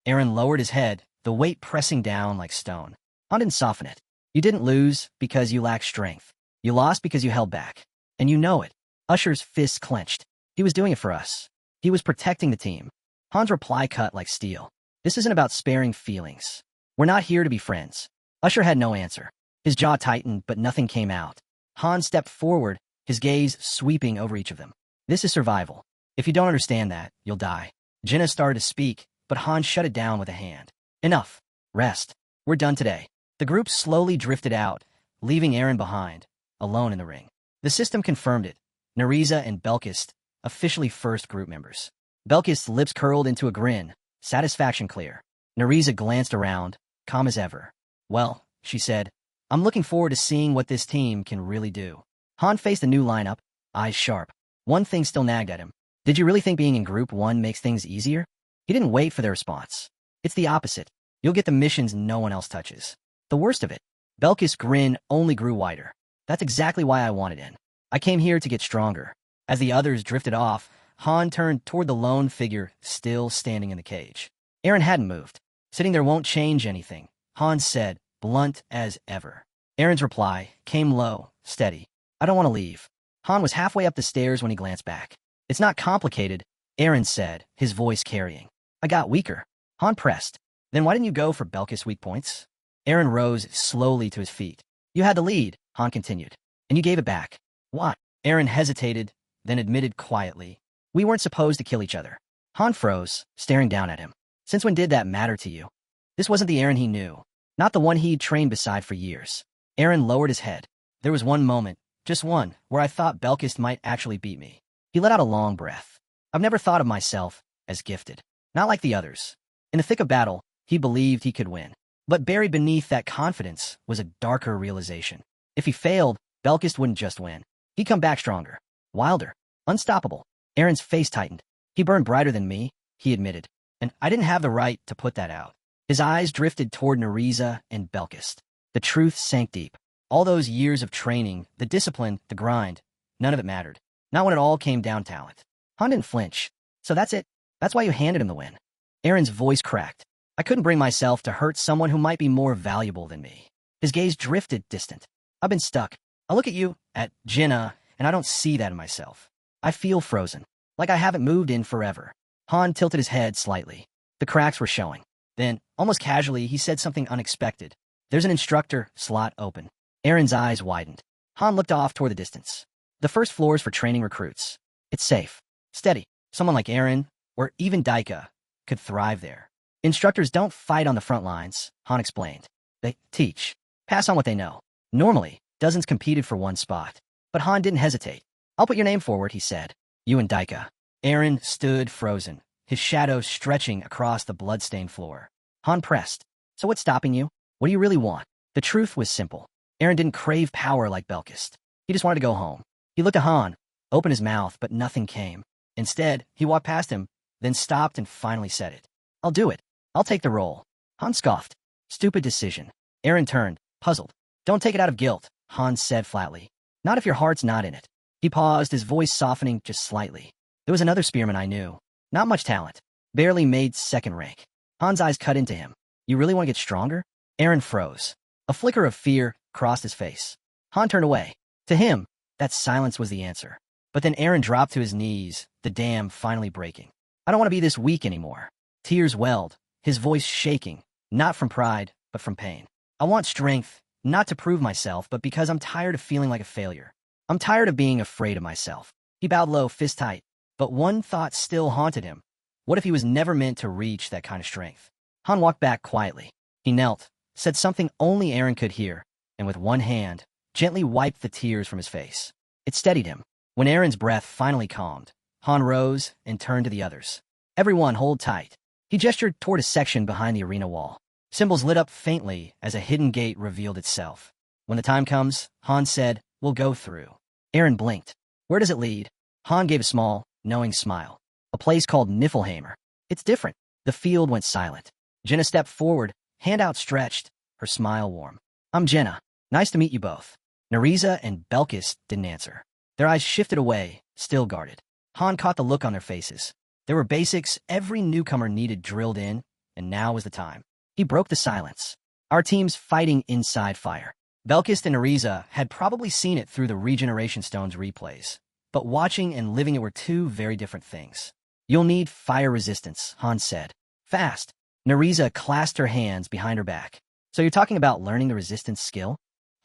Eren lowered his head, the weight pressing down like stone. Han didn't soften it. You didn't lose because you lacked strength. You lost because you held back. And you know it. Usher's fists clenched. He was doing it for us. He was protecting the team. Han's reply cut like steel. This isn't about sparing feelings. We're not here to be friends. Usher had no answer. His jaw tightened, but nothing came out. Han stepped forward, his gaze sweeping over each of them. This is survival. If you don't understand that, you'll die. Jenna started to speak, but Han shut it down with a hand. Enough. Rest. We're done today. The group slowly drifted out, leaving Eren behind, alone in the ring. The system confirmed it. Nariza and Belkist, officially first group members. Belkist's lips curled into a grin, satisfaction clear. Nariza glanced around, calm as ever. Well, she said, I'm looking forward to seeing what this team can really do. Han faced a new lineup, eyes sharp. One thing still nagged at him. Did you really think being in Group 1 makes things easier? He didn't wait for their response. It's the opposite. You'll get the missions no one else touches. The worst of it. Belkist's grin only grew wider. That's exactly why I wanted in. I came here to get stronger. As the others drifted off, Han turned toward the lone figure still standing in the cage. Eren hadn't moved. Sitting there won't change anything, Han said, blunt as ever. Eren's reply came low, steady. I don't want to leave. Han was halfway up the stairs when he glanced back. It's not complicated, Eren said, his voice carrying. I got weaker. Han pressed. Then why didn't you go for Belkist's weak points? Eren rose slowly to his feet. You had the lead, Han continued. And you gave it back. Why? Eren hesitated, then admitted quietly. We weren't supposed to kill each other. Han froze, staring down at him. Since when did that matter to you? This wasn't the Eren he knew. Not the one he'd trained beside for years. Eren lowered his head. There was one moment, just one, where I thought Belkist might actually beat me. He let out a long breath. I've never thought of myself as gifted. Not like the others. In the thick of battle, he believed he could win. But buried beneath that confidence was a darker realization. If he failed, Belkist wouldn't just win. He'd come back stronger, wilder, unstoppable. Eren's face tightened. He burned brighter than me, he admitted. And I didn't have the right to put that out. His eyes drifted toward Nariza and Belkist. The truth sank deep. All those years of training, the discipline, the grind, none of it mattered. Not when it all came down to talent. Han didn't flinch. So that's it. That's why you handed him the win. Eren's voice cracked. I couldn't bring myself to hurt someone who might be more valuable than me. His gaze drifted distant. I've been stuck. I look at you, at Jenna, and I don't see that in myself. I feel frozen. Like I haven't moved in forever. Han tilted his head slightly. The cracks were showing. Then, almost casually, he said something unexpected. There's an instructor slot open. Eren's eyes widened. Han looked off toward the distance. The first floor is for training recruits. It's safe. Steady. Someone like Eren, or even Daika, could thrive there. Instructors don't fight on the front lines, Han explained. They teach. Pass on what they know. Normally, dozens competed for one spot. But Han didn't hesitate. I'll put your name forward, he said. You and Daika. Eren stood frozen, his shadow stretching across the blood-stained floor. Han pressed. So what's stopping you? What do you really want? The truth was simple. Eren didn't crave power like Belkist. He just wanted to go home. He looked at Han, opened his mouth, but nothing came. Instead, he walked past him, then stopped and finally said it. I'll do it. I'll take the role. Han scoffed. Stupid decision. Eren turned, puzzled. Don't take it out of guilt, Han said flatly. Not if your heart's not in it. He paused, his voice softening just slightly. There was another spearman I knew. Not much talent. Barely made second rank. Han's eyes cut into him. You really want to get stronger? Aaron froze. A flicker of fear crossed his face. Han turned away. To him, that silence was the answer. But then Aaron dropped to his knees, the dam finally breaking. I don't want to be this weak anymore. Tears welled, his voice shaking, not from pride, but from pain. I want strength, not to prove myself, but because I'm tired of feeling like a failure. I'm tired of being afraid of myself. He bowed low, fist tight. But one thought still haunted him. What if he was never meant to reach that kind of strength? Han walked back quietly. He knelt, said something only Aaron could hear, and with one hand, gently wiped the tears from his face. It steadied him. When Aaron's breath finally calmed, Han rose and turned to the others. Everyone hold tight. He gestured toward a section behind the arena wall. Symbols lit up faintly as a hidden gate revealed itself. When the time comes, Han said, we'll go through. Aaron blinked. Where does it lead? Han gave a small, knowing smile. A place called Niflheimer. It's different. The field went silent. Jenna stepped forward, hand outstretched, her smile warm. I'm Jenna. Nice to meet you both. Nereza and Belkis didn't answer. Their eyes shifted away, still guarded. Han caught the look on their faces. There were basics every newcomer needed drilled in, and now was the time. He broke the silence. Our team's fighting inside fire. Belkis and Nereza had probably seen it through the Regeneration Stone's replays, but watching and living it were two very different things. You'll need fire resistance, Han said. Fast. Nereza clasped her hands behind her back. So you're talking about learning the resistance skill?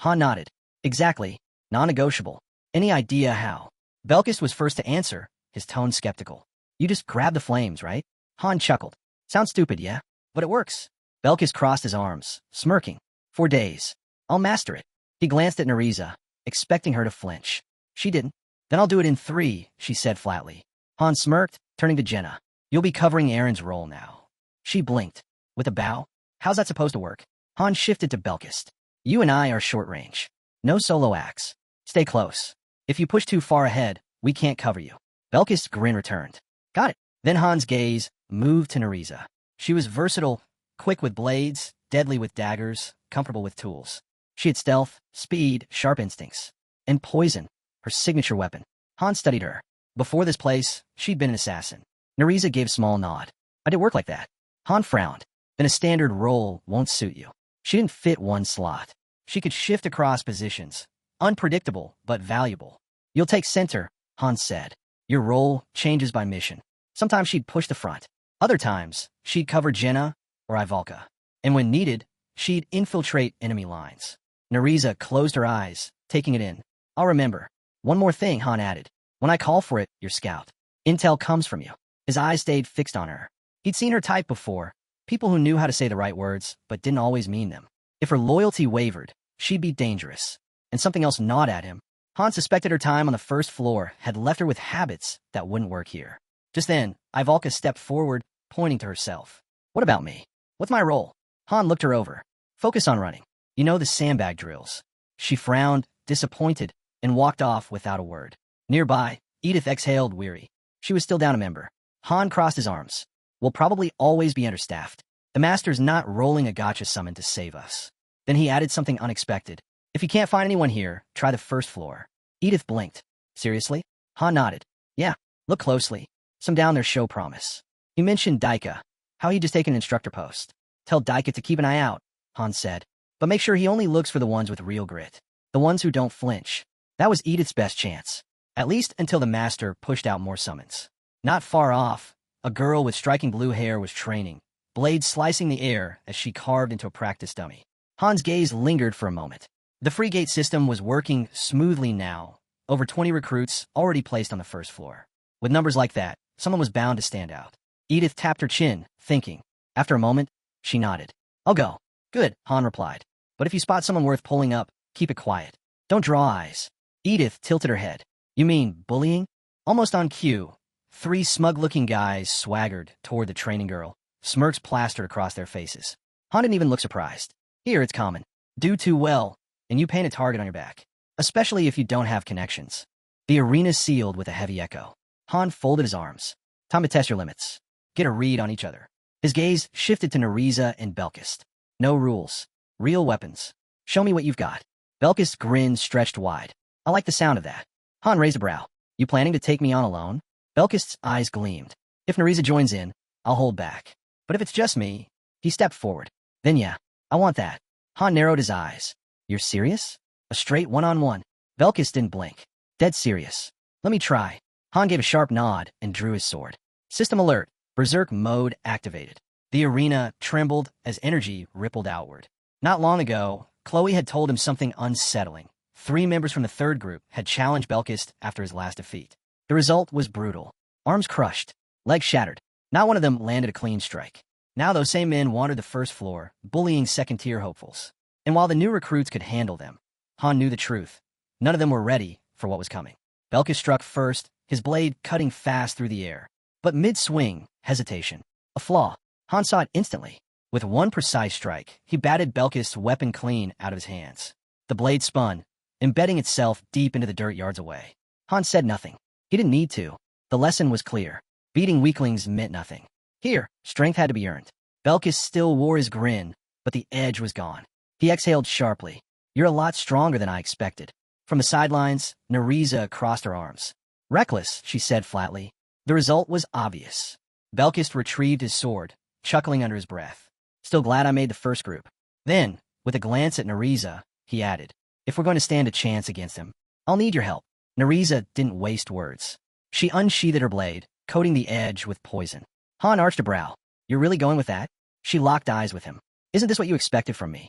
Han nodded. Exactly. Non-negotiable. Any idea how? Belkis was first to answer, his tone skeptical. You just grab the flames, right? Han chuckled. Sounds stupid, yeah? But it works. Belkis crossed his arms, smirking. 4 days. I'll master it. He glanced at Nereza, expecting her to flinch. She didn't. Then I'll do it in 3, she said flatly. Han smirked, turning to Jenna. You'll be covering Aaron's role now. She blinked. With a bow? How's that supposed to work? Han shifted to Belkis. You and I are short range. No solo acts. Stay close. If you push too far ahead, we can't cover you. Belkis' grin returned. Got it. Then Han's gaze moved to Nereza. She was versatile, quick with blades, deadly with daggers, comfortable with tools. She had stealth, speed, sharp instincts. And poison, her signature weapon. Han studied her. Before this place, she'd been an assassin. Nereza gave a small nod. I did work like that. Han frowned. Then a standard role won't suit you. She didn't fit one slot. She could shift across positions. Unpredictable, but valuable. You'll take center, Han said. Your role changes by mission. Sometimes she'd push the front. Other times, she'd cover Jenna or Ivalka. And when needed, she'd infiltrate enemy lines. Nereza closed her eyes, taking it in. I'll remember. One more thing, Han added. When I call for it, your scout. Intel comes from you. His eyes stayed fixed on her. He'd seen her type before. People who knew how to say the right words, but didn't always mean them. If her loyalty wavered, she'd be dangerous. And something else gnawed at him. Han suspected her time on the first floor had left her with habits that wouldn't work here. Just then, Ivalka stepped forward, pointing to herself. What about me? What's my role? Han looked her over. Focus on running. You know the sandbag drills. She frowned, disappointed, and walked off without a word. Nearby, Edith exhaled, weary. She was still down a member. Han crossed his arms. We'll probably always be understaffed. The master's not rolling a gotcha summon to save us. Then he added something unexpected. If you can't find anyone here, try the first floor. Edith blinked. Seriously? Han nodded. Yeah, look closely. Some down there show promise. He mentioned Daika, how he'd just taken an instructor post. Tell Daika to keep an eye out, Han said. But make sure he only looks for the ones with real grit. The ones who don't flinch. That was Edith's best chance. At least until the master pushed out more summons. Not far off, a girl with striking blue hair was training, blades slicing the air as she carved into a practice dummy. Han's gaze lingered for a moment. The free gate system was working smoothly now. Over 20 recruits already placed on the first floor. With numbers like that, someone was bound to stand out. Edith tapped her chin, thinking. After a moment, she nodded. I'll go. Good, Han replied. But if you spot someone worth pulling up, keep it quiet. Don't draw eyes. Edith tilted her head. You mean bullying? Almost on cue, 3 smug-looking guys swaggered toward the training girl. Smirks plastered across their faces. Han didn't even look surprised. Here, it's common. Do too well, and you paint a target on your back. Especially if you don't have connections. The arena sealed with a heavy echo. Han folded his arms. Time to test your limits. Get a read on each other. His gaze shifted to Nereza and Belkis. No rules. Real weapons. Show me what you've got. Belkis' grin stretched wide. I like the sound of that. Han raised a brow. You planning to take me on alone? Belkis' eyes gleamed. If Nereza joins in, I'll hold back. But if it's just me, he stepped forward. Then yeah, I want that. Han narrowed his eyes. You're serious? A straight one-on-one? Velkus didn't blink. Dead serious. Let me try. Han gave a sharp nod and drew his sword. System alert. Berserk mode activated. The arena trembled as energy rippled outward. Not long ago, Chloe had told him something unsettling. 3 members from the third group had challenged Belkist after his last defeat. The result was brutal. Arms crushed, legs shattered. Not one of them landed a clean strike. Now those same men wandered the first floor, bullying second-tier hopefuls. And while the new recruits could handle them, Han knew the truth. None of them were ready for what was coming. Belkist struck first, his blade cutting fast through the air. But mid-swing, hesitation. A flaw. Han saw it instantly. With one precise strike, he batted Belkist's weapon clean out of his hands. The blade spun, embedding itself deep into the dirt yards away. Han said nothing. He didn't need to. The lesson was clear. Beating weaklings meant nothing. Here, strength had to be earned. Belkist still wore his grin, but the edge was gone. He exhaled sharply. You're a lot stronger than I expected. From the sidelines, Neriza crossed her arms. Reckless, she said flatly. The result was obvious. Belkist retrieved his sword, chuckling under his breath. Still glad I made the first group. Then, with a glance at Neriza, he added, if we're going to stand a chance against him, I'll need your help. Neriza didn't waste words. She unsheathed her blade, coating the edge with poison. Han arched a brow. You're really going with that? She locked eyes with him. Isn't this what you expected from me?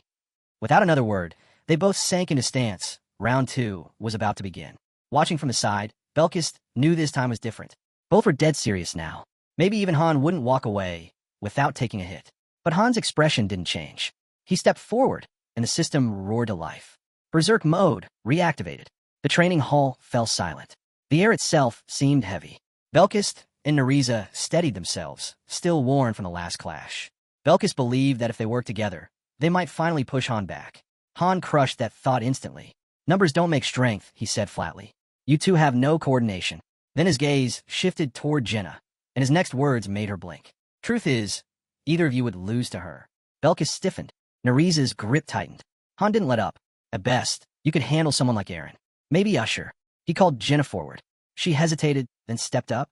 Without another word, they both sank into stance. Round 2 was about to begin. Watching from the side, Belkist knew this time was different. Both were dead serious now. Maybe even Han wouldn't walk away without taking a hit. But Han's expression didn't change. He stepped forward, and the system roared to life. Berserk mode reactivated. The training hall fell silent. The air itself seemed heavy. Belkist and Neriza steadied themselves, still worn from the last clash. Belkist believed that if they worked together, they might finally push Han back. Han crushed that thought instantly. Numbers don't make strength, he said flatly. You two have no coordination. Then his gaze shifted toward Jenna, and his next words made her blink. Truth is, either of you would lose to her. Belkist stiffened. Neriza's grip tightened. Han didn't let up. At best, you could handle someone like Eren. Maybe Usher. He called Jenna forward. She hesitated, then stepped up.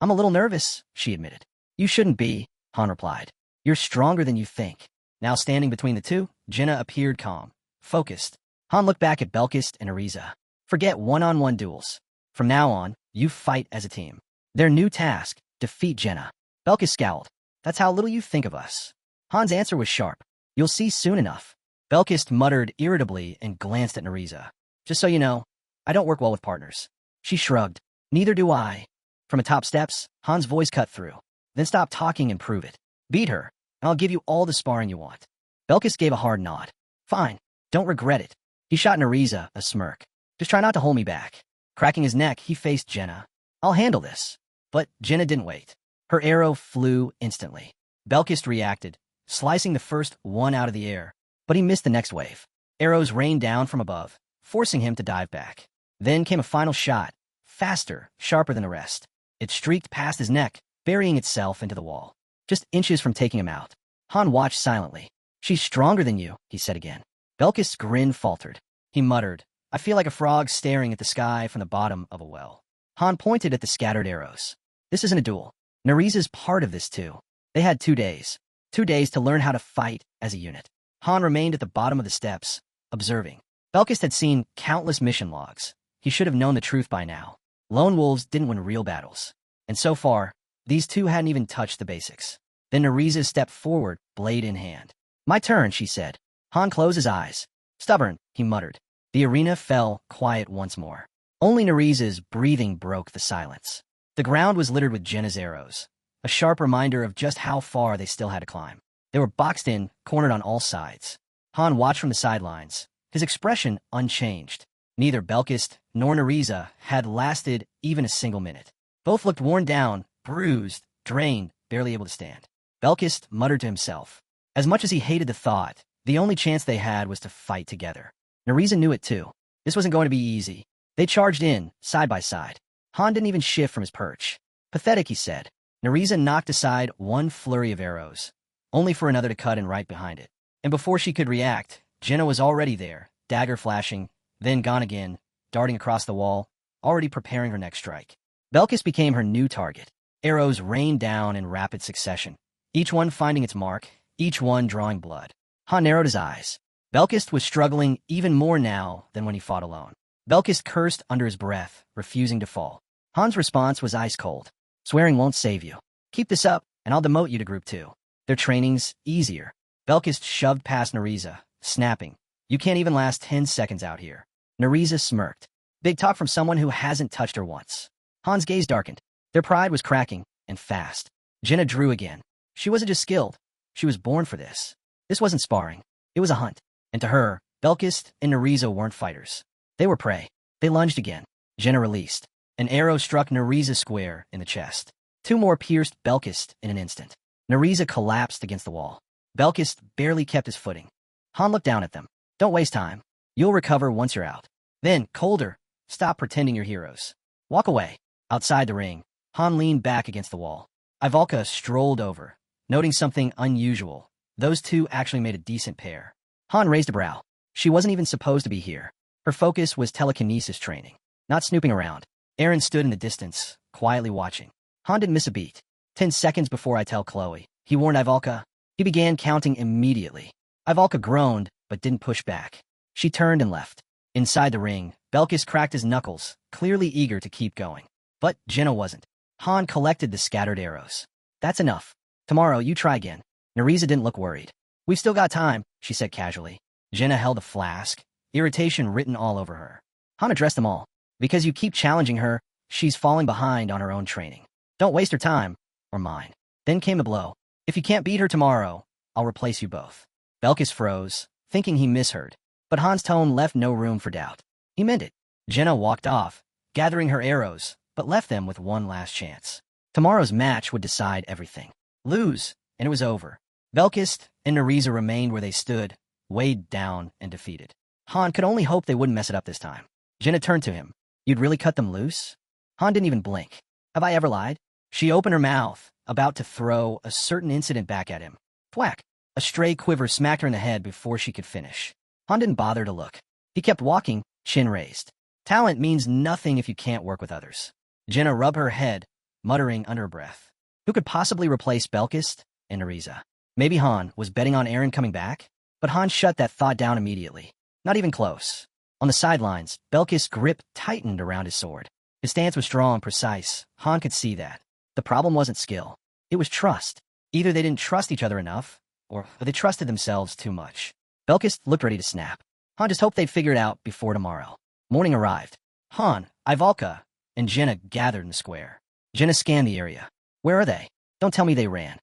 I'm a little nervous, she admitted. You shouldn't be, Han replied. You're stronger than you think. Now standing between the two, Jenna appeared calm, focused. Han looked back at Belkist and Neriza. Forget one-on-one duels. From now on, you fight as a team. Their new task, defeat Jenna. Belkist scowled. That's how little you think of us. Han's answer was sharp. You'll see soon enough. Belkist muttered irritably and glanced at Neriza. Just so you know, I don't work well with partners. She shrugged. Neither do I. From atop steps, Han's voice cut through. Then stop talking and prove it. Beat her, and I'll give you all the sparring you want. Belkist gave a hard nod. Fine. Don't regret it. He shot Neriza a smirk. Just try not to hold me back. Cracking his neck, he faced Jenna. I'll handle this. But Jenna didn't wait. Her arrow flew instantly. Belkist reacted, slicing the first one out of the air, but he missed the next wave. Arrows rained down from above, forcing him to dive back. Then came a final shot, faster, sharper than the rest. It streaked past his neck, burying itself into the wall, just inches from taking him out. Han watched silently. She's stronger than you, he said again. Belkist's grin faltered. He muttered, I feel like a frog staring at the sky from the bottom of a well. Han pointed at the scattered arrows. This isn't a duel. Neriza's part of this too. They had 2 days. 2 days to learn how to fight as a unit. Han remained at the bottom of the steps, observing. Belkist had seen countless mission logs. He should have known the truth by now. Lone wolves didn't win real battles. And so far, these two hadn't even touched the basics. Then Neriza stepped forward, blade in hand. My turn, she said. Han closed his eyes. Stubborn, he muttered. The arena fell quiet once more. Only Neriza's breathing broke the silence. The ground was littered with Jenna's arrows, a sharp reminder of just how far they still had to climb. They were boxed in, cornered on all sides. Han watched from the sidelines, his expression unchanged. Neither Belkist nor Neriza had lasted even a single minute. Both looked worn down, bruised, drained, barely able to stand. Belkist muttered to himself. As much as he hated the thought, the only chance they had was to fight together. Neriza knew it too. This wasn't going to be easy. They charged in, side by side. Han didn't even shift from his perch. Pathetic, he said. Neriza knocked aside one flurry of arrows, only for another to cut in right behind it. And before she could react, Jenna was already there, dagger flashing, then gone again, darting across the wall, already preparing her next strike. Belkist became her new target. Arrows rained down in rapid succession, each one finding its mark, each one drawing blood. Han narrowed his eyes. Belkist was struggling even more now than when he fought alone. Belkist cursed under his breath, refusing to fall. Han's response was ice cold. Swearing won't save you. Keep this up, and I'll demote you to Group 2. Their training's easier. Belkist shoved past Nariza, snapping. You can't even last 10 seconds out here. Nariza smirked. Big talk from someone who hasn't touched her once. Han's gaze darkened. Their pride was cracking, and fast. Jenna drew again. She wasn't just skilled. She was born for this. This wasn't sparring. It was a hunt. And to her, Belkist and Nariza weren't fighters. They were prey. They lunged again. Jenna released. An arrow struck Nariza square in the chest. Two more pierced Belkist in an instant. Nariza collapsed against the wall. Belkist barely kept his footing. Han looked down at them. Don't waste time. You'll recover once you're out. Then, colder, stop pretending you're heroes. Walk away. Outside the ring, Han leaned back against the wall. Ivalka strolled over, noting something unusual. Those two actually made a decent pair. Han raised a brow. She wasn't even supposed to be here. Her focus was telekinesis training, not snooping around. Aaron stood in the distance, quietly watching. Han didn't miss a beat. 10 seconds before I tell Chloe, he warned Ivalka. He began counting immediately. Ivalka groaned, but didn't push back. She turned and left. Inside the ring, Belkis cracked his knuckles, clearly eager to keep going. But Jenna wasn't. Han collected the scattered arrows. That's enough. Tomorrow, you try again. Nariza didn't look worried. We've still got time, she said casually. Jenna held a flask, irritation written all over her. Han addressed them all. Because you keep challenging her, she's falling behind on her own training. Don't waste her time, or mine. Then came the blow. If you can't beat her tomorrow, I'll replace you both. Belkis froze, thinking he misheard. But Han's tone left no room for doubt. He meant it. Jenna walked off, gathering her arrows, but left them with one last chance. Tomorrow's match would decide everything. Lose, and it was over. Belkis and Nariza remained where they stood, weighed down and defeated. Han could only hope they wouldn't mess it up this time. Jenna turned to him. You'd really cut them loose? Han didn't even blink. Have I ever lied? She opened her mouth, about to throw a certain incident back at him. Thwack! A stray quiver smacked her in the head before she could finish. Han didn't bother to look. He kept walking, chin raised. Talent means nothing if you can't work with others. Jenna rubbed her head, muttering under her breath. Who could possibly replace Belkis and Nariza? Maybe Han was betting on Aaron coming back? But Han shut that thought down immediately. Not even close. On the sidelines, Belkis' grip tightened around his sword. His stance was strong, precise. Han could see that. The problem wasn't skill. It was trust. Either they didn't trust each other enough, or they trusted themselves too much. Belkis looked ready to snap. Han just hoped they'd figure it out before tomorrow. Morning arrived. Han, Ivalka, and Jenna gathered in the square. Jenna scanned the area. Where are they? Don't tell me they ran.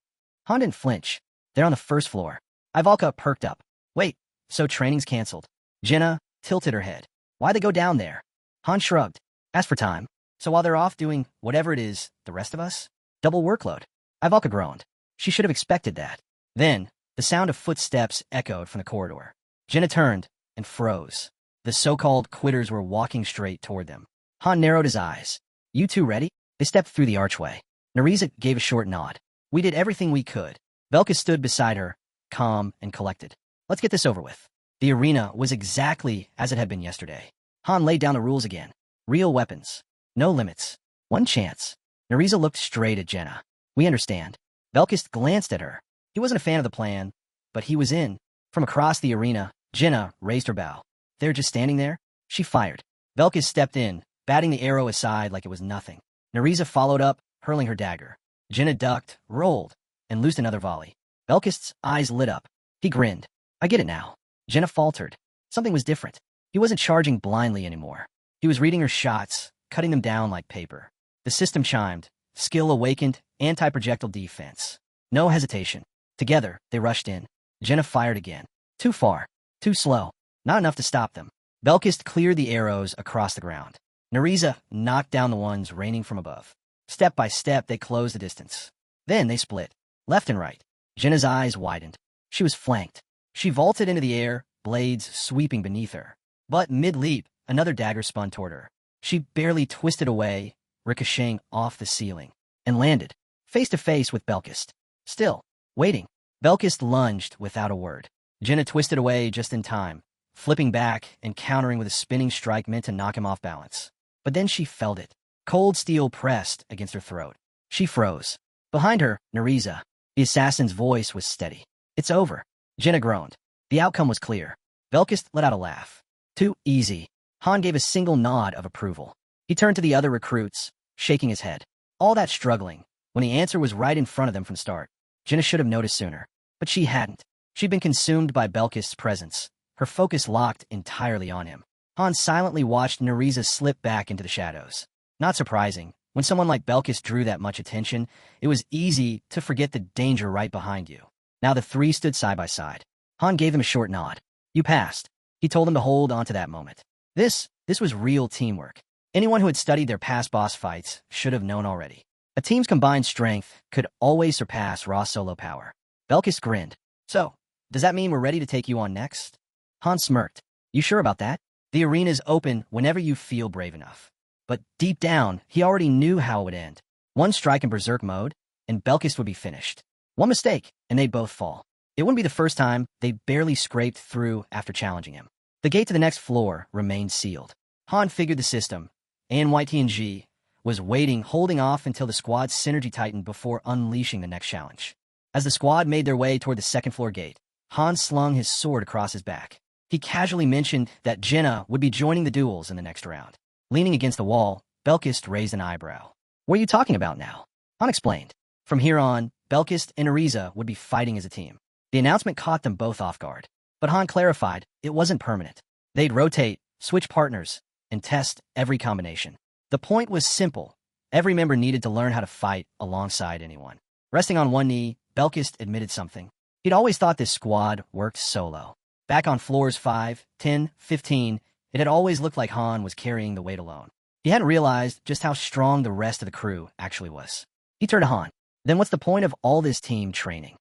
Han didn't flinch. They're on the first floor. Ivalka perked up. Wait, so training's canceled. Jenna tilted her head. Why'd they go down there? Han shrugged. Asked for time. So while they're off doing whatever it is, the rest of us? Double workload. Ivalka groaned. She should have expected that. Then, the sound of footsteps echoed from the corridor. Jenna turned and froze. The so-called quitters were walking straight toward them. Han narrowed his eyes. You two ready? They stepped through the archway. Nariza gave a short nod. We did everything we could. Belkis stood beside her, calm and collected. Let's get this over with. The arena was exactly as it had been yesterday. Han laid down the rules again. Real weapons. No limits. One chance. Nariza looked straight at Jenna. We understand. Belkis glanced at her. He wasn't a fan of the plan, but he was in. From across the arena, Jenna raised her bow. They're just standing there? She fired. Belkis stepped in, batting the arrow aside like it was nothing. Nariza followed up, hurling her dagger. Jenna ducked, rolled, and loosed another volley. Belkis' eyes lit up. He grinned. I get it now. Jenna faltered. Something was different. He wasn't charging blindly anymore. He was reading her shots, cutting them down like paper. The system chimed. Skill awakened, anti-projectile defense. No hesitation. Together, they rushed in. Jenna fired again. Too far. Too slow. Not enough to stop them. Belkis cleared the arrows across the ground. Nariza knocked down the ones raining from above. Step by step, they closed the distance. Then they split. Left and right. Jenna's eyes widened. She was flanked. She vaulted into the air, blades sweeping beneath her. But mid-leap, another dagger spun toward her. She barely twisted away, ricocheting off the ceiling, and landed, face to face with Belkis. Still, waiting. Belkis lunged without a word. Jenna twisted away just in time, flipping back and countering with a spinning strike meant to knock him off balance. But then she felt it. Cold steel pressed against her throat. She froze. Behind her, Nariza. The assassin's voice was steady. It's over. Jenna groaned. The outcome was clear. Belkist let out a laugh. Too easy. Han gave a single nod of approval. He turned to the other recruits, shaking his head. All that struggling, when the answer was right in front of them from the start. Jenna should have noticed sooner. But she hadn't. She'd been consumed by Belkist's presence, her focus locked entirely on him. Han silently watched Neriza slip back into the shadows. Not surprising. When someone like Belkist drew that much attention, it was easy to forget the danger right behind you. Now the three stood side by side. Han gave them a short nod. You passed. He told them to hold on to that moment. This was real teamwork. Anyone who had studied their past boss fights should have known already. A team's combined strength could always surpass raw solo power. Belkist grinned. So, does that mean we're ready to take you on next? Han smirked. You sure about that? The arena's open whenever you feel brave enough. But deep down, he already knew how it would end. One strike in berserk mode, and Belkist would be finished. One mistake, and they'd both fall. It wouldn't be the first time they barely scraped through after challenging him. The gate to the next floor remained sealed. Han figured the system, and YTNG was waiting, holding off until the squad's synergy tightened before unleashing the next challenge. As the squad made their way toward the second floor gate, Han slung his sword across his back. He casually mentioned that Jenna would be joining the duels in the next round. Leaning against the wall, Belkist raised an eyebrow. What are you talking about now? Han explained. From here on, Belkist and Neriza would be fighting as a team. The announcement caught them both off guard. But Han clarified it wasn't permanent. They'd rotate, switch partners, and test every combination. The point was simple. Every member needed to learn how to fight alongside anyone. Resting on one knee, Belkist admitted something. He'd always thought this squad worked solo. Back on floors 5, 10, 15, it had always looked like Han was carrying the weight alone. He hadn't realized just how strong the rest of the crew actually was. He turned to Han. Then what's the point of all this team training?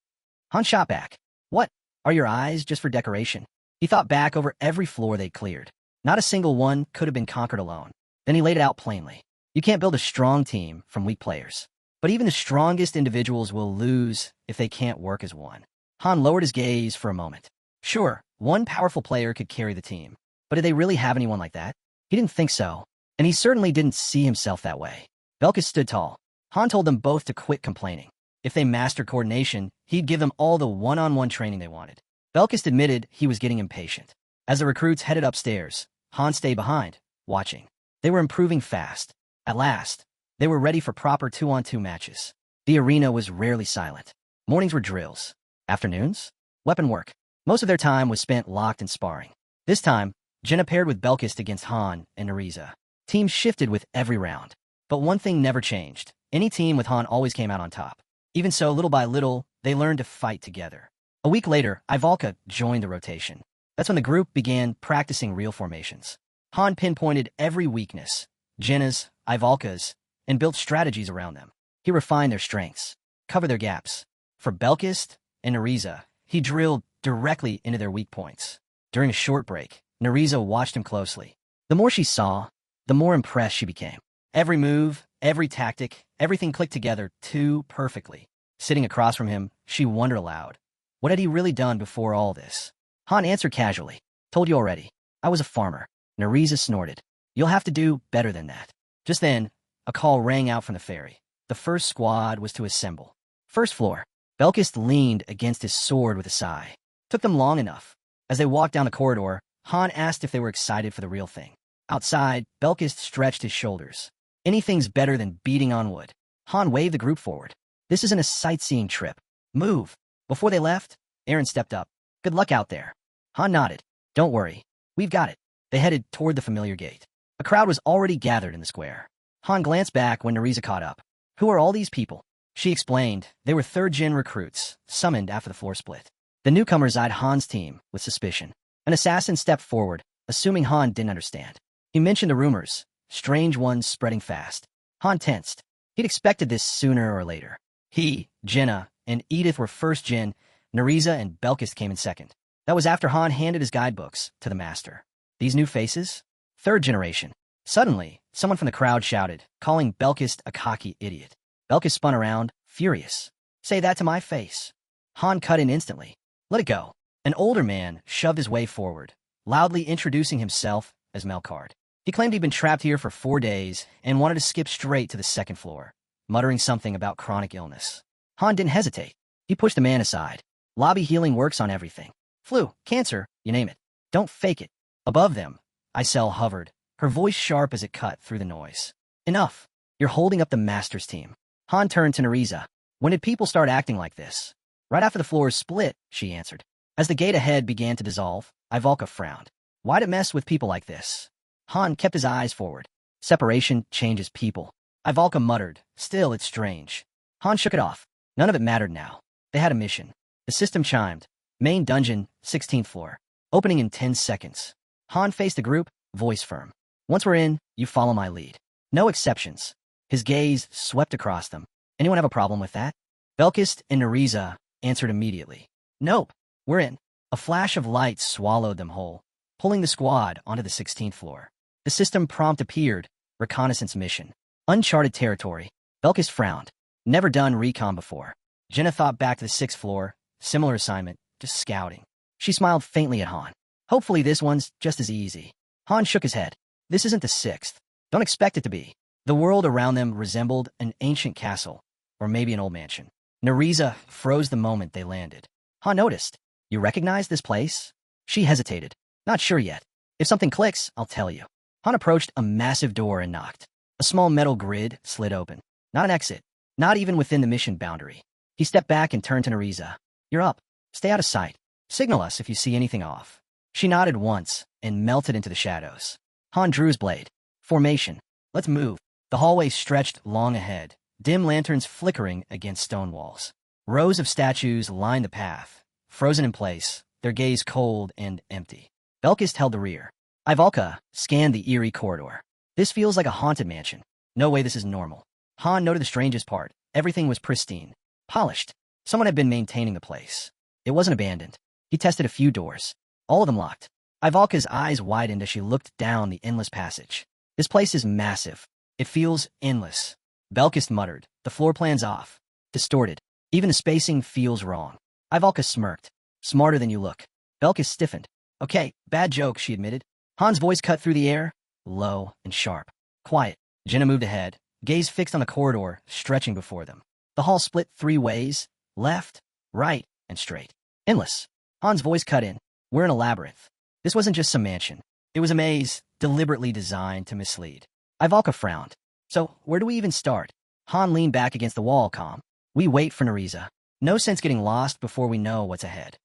Han shot back. What? Are your eyes just for decoration? He thought back over every floor they'd cleared. Not a single one could have been conquered alone. Then he laid it out plainly. You can't build a strong team from weak players. But even the strongest individuals will lose if they can't work as one. Han lowered his gaze for a moment. Sure, one powerful player could carry the team. But did they really have anyone like that? He didn't think so. And he certainly didn't see himself that way. Belkist stood tall. Han told them both to quit complaining. If they mastered coordination, he'd give them all the one-on-one training they wanted. Belkist admitted he was getting impatient. As the recruits headed upstairs, Han stayed behind, watching. They were improving fast. At last, they were ready for proper 2-on-2 matches. The arena was rarely silent. Mornings were drills. Afternoons? Weapon work. Most of their time was spent locked in sparring. This time, Jenna paired with Belkist against Han and Neriza. Teams shifted with every round. But one thing never changed. Any team with Han always came out on top. Even so, little by little, they learned to fight together. A week later, Ivalka joined the rotation. That's when the group began practicing real formations. Han pinpointed every weakness, Jenna's, Ivalka's, and built strategies around them. He refined their strengths, covered their gaps. For Belkist and Neriza, he drilled directly into their weak points. During a short break, Neriza watched him closely. The more she saw, the more impressed she became. Every move, every tactic, everything clicked together too perfectly. Sitting across from him, she wondered aloud. What had he really done before all this? Han answered casually. Told you already. I was a farmer. Neriza snorted. You'll have to do better than that. Just then, a call rang out from the ferry. The first squad was to assemble. First floor. Belkist leaned against his sword with a sigh. Took them long enough. As they walked down the corridor, Han asked if they were excited for the real thing. Outside, Belkist stretched his shoulders. Anything's better than beating on wood. Han waved the group forward. This isn't a sightseeing trip. Move. Before they left, Aaron stepped up. Good luck out there. Han nodded. Don't worry. We've got it. They headed toward the familiar gate. A crowd was already gathered in the square. Han glanced back when Neriza caught up. Who are all these people? She explained they were third-gen recruits, summoned after the floor split. The newcomers eyed Han's team with suspicion. An assassin stepped forward, assuming Han didn't understand. He mentioned the rumors, strange ones spreading fast. Han tensed. He'd expected this sooner or later. He, Jenna, and Edith were first gen, Neriza and Belkist came in second. That was after Han handed his guidebooks to the master. These new faces? Third generation. Suddenly, someone from the crowd shouted, calling Belkist a cocky idiot. Belkist spun around, furious. Say that to my face. Han cut in instantly. Let it go. An older man shoved his way forward, loudly introducing himself as Melkard. He claimed he'd been trapped here for 4 days and wanted to skip straight to the second floor, muttering something about chronic illness. Han didn't hesitate. He pushed the man aside. Lobby healing works on everything. Flu, cancer, you name it. Don't fake it. Above them, Isel hovered, her voice sharp as it cut through the noise. Enough. You're holding up the Masters team. Han turned to Nariza. When did people start acting like this? Right after the floors split, she answered. As the gate ahead began to dissolve, Ivalka frowned. Why'd it mess with people like this? Han kept his eyes forward. Separation changes people. Ivalka muttered. Still, it's strange. Han shook it off. None of it mattered now. They had a mission. The system chimed. Main dungeon, 16th floor. Opening in 10 seconds. Han faced the group, voice firm. Once we're in, you follow my lead. No exceptions. His gaze swept across them. Anyone have a problem with that? Belkist and Nariza answered immediately. Nope, we're in. A flash of light swallowed them whole, pulling the squad onto the 16th floor. The system prompt appeared, reconnaissance mission. Uncharted territory. Belkist frowned. Never done recon before. Jenna thought back to the 6th floor. Similar assignment, just scouting. She smiled faintly at Han. Hopefully this one's just as easy. Han shook his head. This isn't the 6th. Don't expect it to be. The world around them resembled an ancient castle, or maybe an old mansion. Nariza froze the moment they landed. Han noticed. You recognize this place? She hesitated. Not sure yet. If something clicks, I'll tell you. Han approached a massive door and knocked. A small metal grid slid open. Not an exit. Not even within the mission boundary. He stepped back and turned to Nariza. You're up. Stay out of sight. Signal us if you see anything off. She nodded once and melted into the shadows. Han drew his blade. Formation. Let's move. The hallway stretched long ahead, dim lanterns flickering against stone walls. Rows of statues lined the path, frozen in place, their gaze cold and empty. Belkist held the rear. Ivalka scanned the eerie corridor. This feels like a haunted mansion. No way this is normal. Han noted the strangest part. Everything was pristine, polished. Someone had been maintaining the place. It wasn't abandoned. He tested a few doors. All of them locked. Ivalka's eyes widened as she looked down the endless passage. This place is massive. It feels endless. Belkist muttered. The floor plan's off. Distorted. Even the spacing feels wrong. Ivalka smirked. Smarter than you look. Belkist stiffened. Okay, bad joke, she admitted. Han's voice cut through the air, low and sharp. Quiet. Jenna moved ahead, gaze fixed on the corridor stretching before them. The hall split 3 ways, left, right, and straight. Endless. Han's voice cut in. We're in a labyrinth. This wasn't just some mansion. It was a maze, deliberately designed to mislead. Ivalka frowned. So, where do we even start? Han leaned back against the wall, calm. We wait for Nariza. No sense getting lost before we know what's ahead.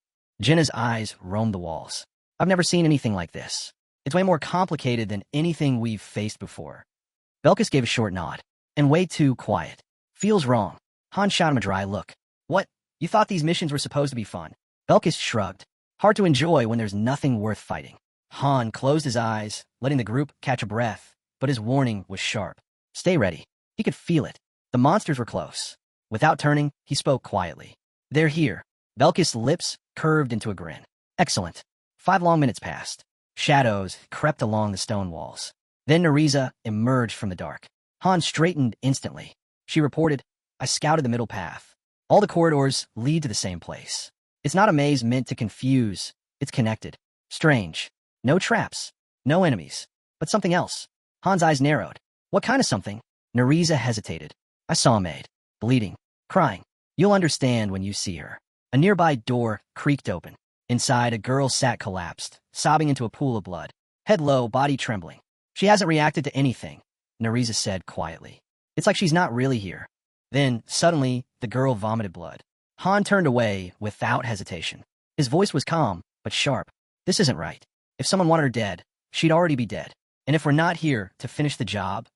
Jenna's eyes roamed the walls. I've never seen anything like this. It's way more complicated than anything we've faced before. Belkis gave a short nod. And way too quiet. Feels wrong. Han shot him a dry look. What? You thought these missions were supposed to be fun? Belkis shrugged. Hard to enjoy when there's nothing worth fighting. Han closed his eyes, letting the group catch a breath, but his warning was sharp. Stay ready. He could feel it. The monsters were close. Without turning, he spoke quietly. They're here. Belkis' lips curved into a grin. Excellent. 5 long minutes passed. Shadows crept along the stone walls. Then Nariza emerged from the dark. Han straightened instantly. She reported, I scouted the middle path. All the corridors lead to the same place. It's not a maze meant to confuse. It's connected. Strange. No traps. No enemies. But something else. Han's eyes narrowed. What kind of something? Nariza hesitated. I saw a maid. Bleeding. Crying. You'll understand when you see her. A nearby door creaked open. Inside, a girl sat collapsed, sobbing into a pool of blood. Head low, body trembling. She hasn't reacted to anything, Nariza said quietly. It's like she's not really here. Then, suddenly, the girl vomited blood. Han turned away without hesitation. His voice was calm, but sharp. This isn't right. If someone wanted her dead, she'd already be dead. And if we're not here to finish the job,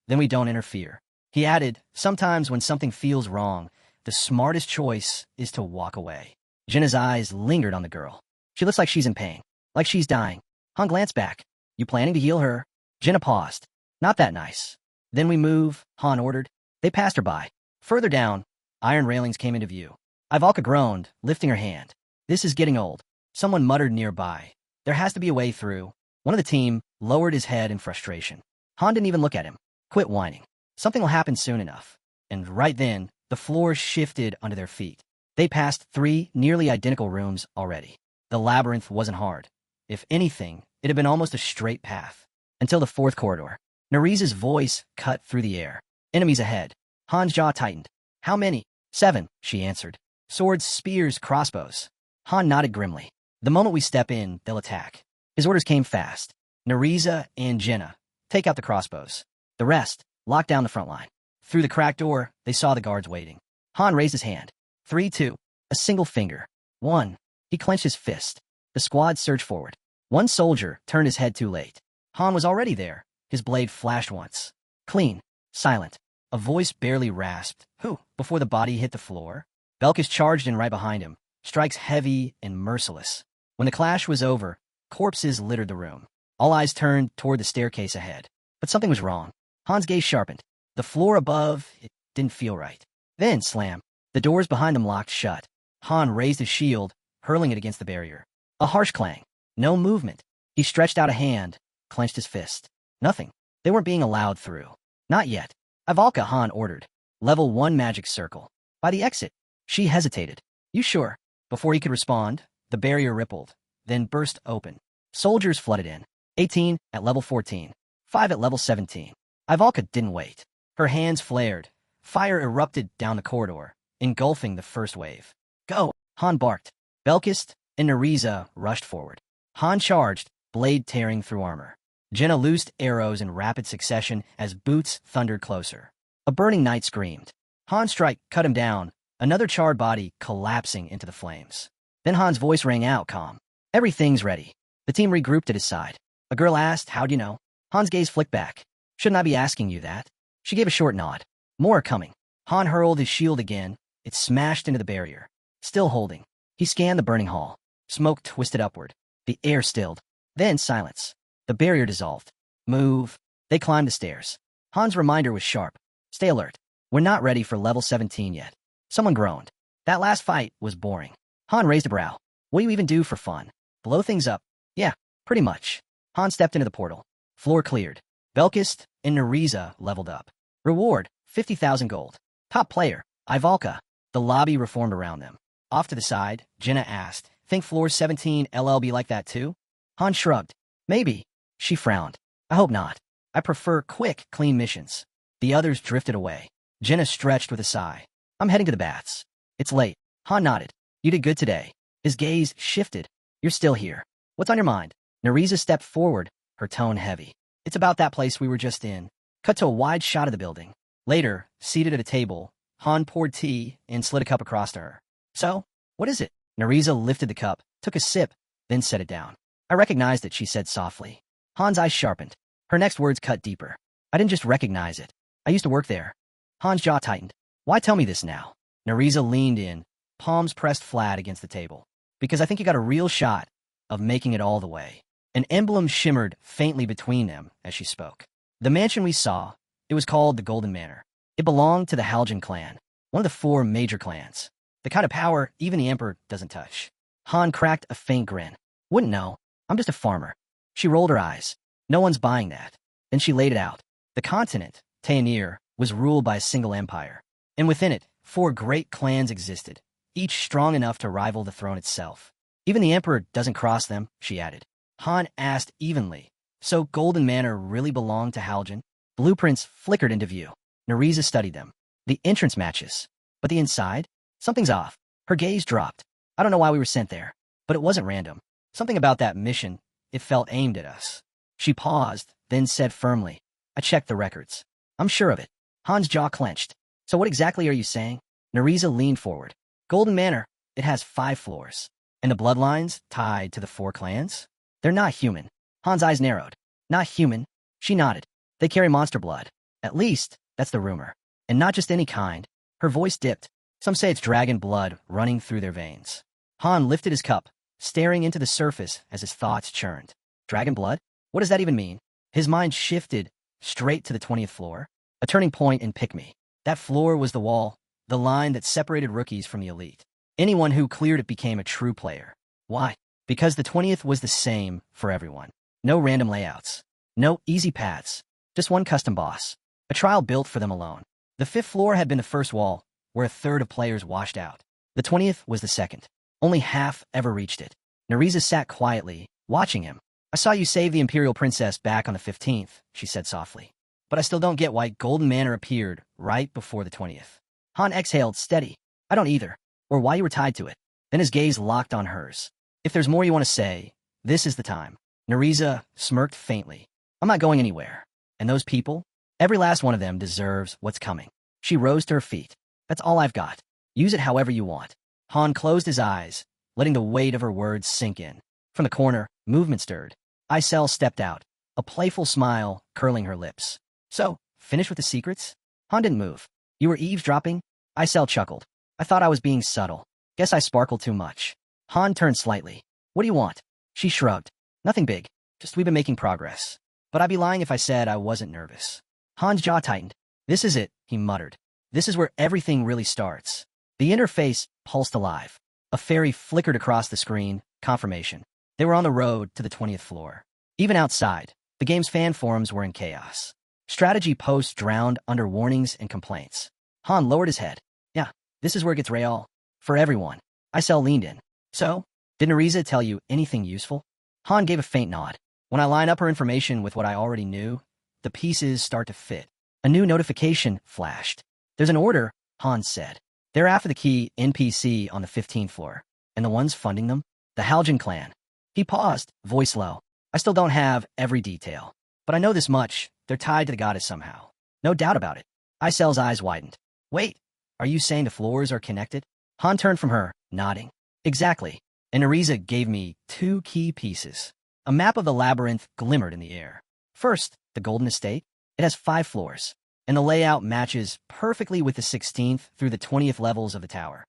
then we don't interfere. He added, sometimes when something feels wrong, the smartest choice is to walk away. Jenna's eyes lingered on the girl. She looks like she's in pain, like she's dying. Han glanced back. You planning to heal her? Jenna paused. Not that nice. Then we move, Han ordered. They passed her by. Further down, iron railings came into view. Ivalka groaned, lifting her hand. This is getting old. Someone muttered nearby. There has to be a way through. One of the team lowered his head in frustration. Han didn't even look at him. Quit whining. Something will happen soon enough. And right then, the floor shifted under their feet. They passed 3 nearly identical rooms already. The labyrinth wasn't hard. If anything, it had been almost a straight path. Until the 4th corridor. Nariza's voice cut through the air. Enemies ahead. Han's jaw tightened. How many? 7, she answered. Swords, spears, crossbows. Han nodded grimly. The moment we step in, they'll attack. His orders came fast. Nariza and Jenna, take out the crossbows. The rest, lock down the front line. Through the cracked door, they saw the guards waiting. Han raised his hand. 3, 2. A single finger. 1. He clenched his fist. The squad surged forward. One soldier turned his head too late. Han was already there. His blade flashed once. Clean. Silent. A voice barely rasped. Who? Before the body hit the floor. Belkis charged in right behind him. Strikes heavy and merciless. When the clash was over, corpses littered the room. All eyes turned toward the staircase ahead. But something was wrong. Han's gaze sharpened. The floor above, it didn't feel right. Then, slam. The doors behind them locked shut. Han raised his shield, hurling it against the barrier. A harsh clang. No movement. He stretched out a hand, clenched his fist. Nothing. They weren't being allowed through. Not yet. Ivalka, Han ordered. Level 1 magic circle. By the exit. She hesitated. You sure? Before he could respond, the barrier rippled, then burst open. Soldiers flooded in. 18 at level 14. 5 at level 17. Ivalka didn't wait. Her hands flared. Fire erupted down the corridor, engulfing the first wave. Go! Han barked. Belkis and Nariza rushed forward. Han charged, blade tearing through armor. Jenna loosed arrows in rapid succession as boots thundered closer. A burning knight screamed. Han's strike cut him down, another charred body collapsing into the flames. Then Han's voice rang out calm. Everything's ready. The team regrouped at his side. A girl asked, how'd you know? Han's gaze flicked back. Shouldn't I be asking you that? She gave a short nod. More are coming. Han hurled his shield again. It smashed into the barrier. Still holding. He scanned the burning hall. Smoke twisted upward. The air stilled. Then silence. The barrier dissolved. Move. They climbed the stairs. Han's reminder was sharp. Stay alert. We're not ready for level 17 yet. Someone groaned. That last fight was boring. Han raised a brow. What do you even do for fun? Blow things up? Yeah, pretty much. Han stepped into the portal. Floor cleared. Belkis and Nariza leveled up. Reward, 50,000 gold. Top player, Ivalka. The lobby reformed around them. Off to the side, Jenna asked, think floor 17 LL be like that too? Han shrugged. Maybe. She frowned. I hope not. I prefer quick, clean missions. The others drifted away. Jenna stretched with a sigh. I'm heading to the baths. It's late. Han nodded. You did good today. His gaze shifted. You're still here. What's on your mind? Nariza stepped forward, her tone heavy. It's about that place we were just in. Cut to a wide shot of the building. Later, seated at a table, Han poured tea and slid a cup across to her. So, what is it? Nariza lifted the cup, took a sip, then set it down. I recognized it, she said softly. Han's eyes sharpened. Her next words cut deeper. I didn't just recognize it. I used to work there. Han's jaw tightened. Why tell me this now? Nariza leaned in, palms pressed flat against the table. Because I think you got a real shot of making it all the way. An emblem shimmered faintly between them as she spoke. The mansion we saw, it was called the Golden Manor. It belonged to the Haljan clan, one of the 4 major clans. The kind of power even the Emperor doesn't touch. Han cracked a faint grin. Wouldn't know. I'm just a farmer. She rolled her eyes. No one's buying that. Then she laid it out. The continent, Tayanir, was ruled by a single empire. And within it, 4 great clans existed, each strong enough to rival the throne itself. Even the Emperor doesn't cross them, she added. Han asked evenly. So Golden Manor really belonged to Haljan? Blueprints flickered into view. Nariza studied them. The entrance matches. But the inside? Something's off. Her gaze dropped. I don't know why we were sent there, but it wasn't random. Something about that mission, it felt aimed at us. She paused, then said firmly, I checked the records. I'm sure of it. Han's jaw clenched. So what exactly are you saying? Nariza leaned forward. Golden Manor, it has 5 floors. And the bloodlines tied to the 4 clans? They're not human. Han's eyes narrowed. Not human. She nodded. They carry monster blood. At least, that's the rumor. And not just any kind. Her voice dipped. Some say it's dragon blood running through their veins. Han lifted his cup, staring into the surface as his thoughts churned. Dragon blood? What does that even mean? His mind shifted straight to the 20th floor. A turning point in Pick Me. That floor was the wall, the line that separated rookies from the elite. Anyone who cleared it became a true player. Why? Because the 20th was the same for everyone. No random layouts. No easy paths. Just one custom boss. A trial built for them alone. The 5th floor had been the first wall, where a third of players washed out. The 20th was the second. Only half ever reached it. Nariza sat quietly, watching him. I saw you save the Imperial Princess back on the 15th, she said softly. But I still don't get why Golden Manor appeared right before the 20th. Han exhaled, steady. I don't either. or why you were tied to it. Then his gaze locked on hers. If there's more you want to say, this is the time. Nariza smirked faintly. I'm not going anywhere. And those people? Every last one of them deserves what's coming. She rose to her feet. That's all I've got. Use it however you want. Han closed his eyes, letting the weight of her words sink in. From the corner, movement stirred. Isel stepped out, a playful smile curling her lips. So, finished with the secrets? Han didn't move. You were eavesdropping? Isel chuckled. I thought I was being subtle. Guess I sparkled too much. Han turned slightly. What do you want? She shrugged. Nothing big. Just we've been making progress. But I'd be lying if I said I wasn't nervous. Han's jaw tightened. This is it, he muttered. This is where everything really starts. The interface pulsed alive. A fairy flickered across the screen, confirmation. They were on the road to the 20th floor. Even outside, the game's fan forums were in chaos. Strategy posts drowned under warnings and complaints. Han lowered his head. Yeah, this is where it gets real. For everyone. Isel leaned in. So, did Nariza tell you anything useful? Han gave a faint nod. When I line up her information with what I already knew, the pieces start to fit. A new notification flashed. There's an order, Han said. They're after the key NPC on the 15th floor. And the ones funding them? The Haljan clan. He paused, voice low. I still don't have every detail. But I know this much. They're tied to the goddess somehow. No doubt about it. Isel's eyes widened. Wait, are you saying the floors are connected? Han turned from her, nodding. Exactly. And Nariza gave me 2 key pieces. A map of the labyrinth glimmered in the air. First, the Golden Estate. It has 5 floors, and the layout matches perfectly with the 16th through the 20th levels of the tower.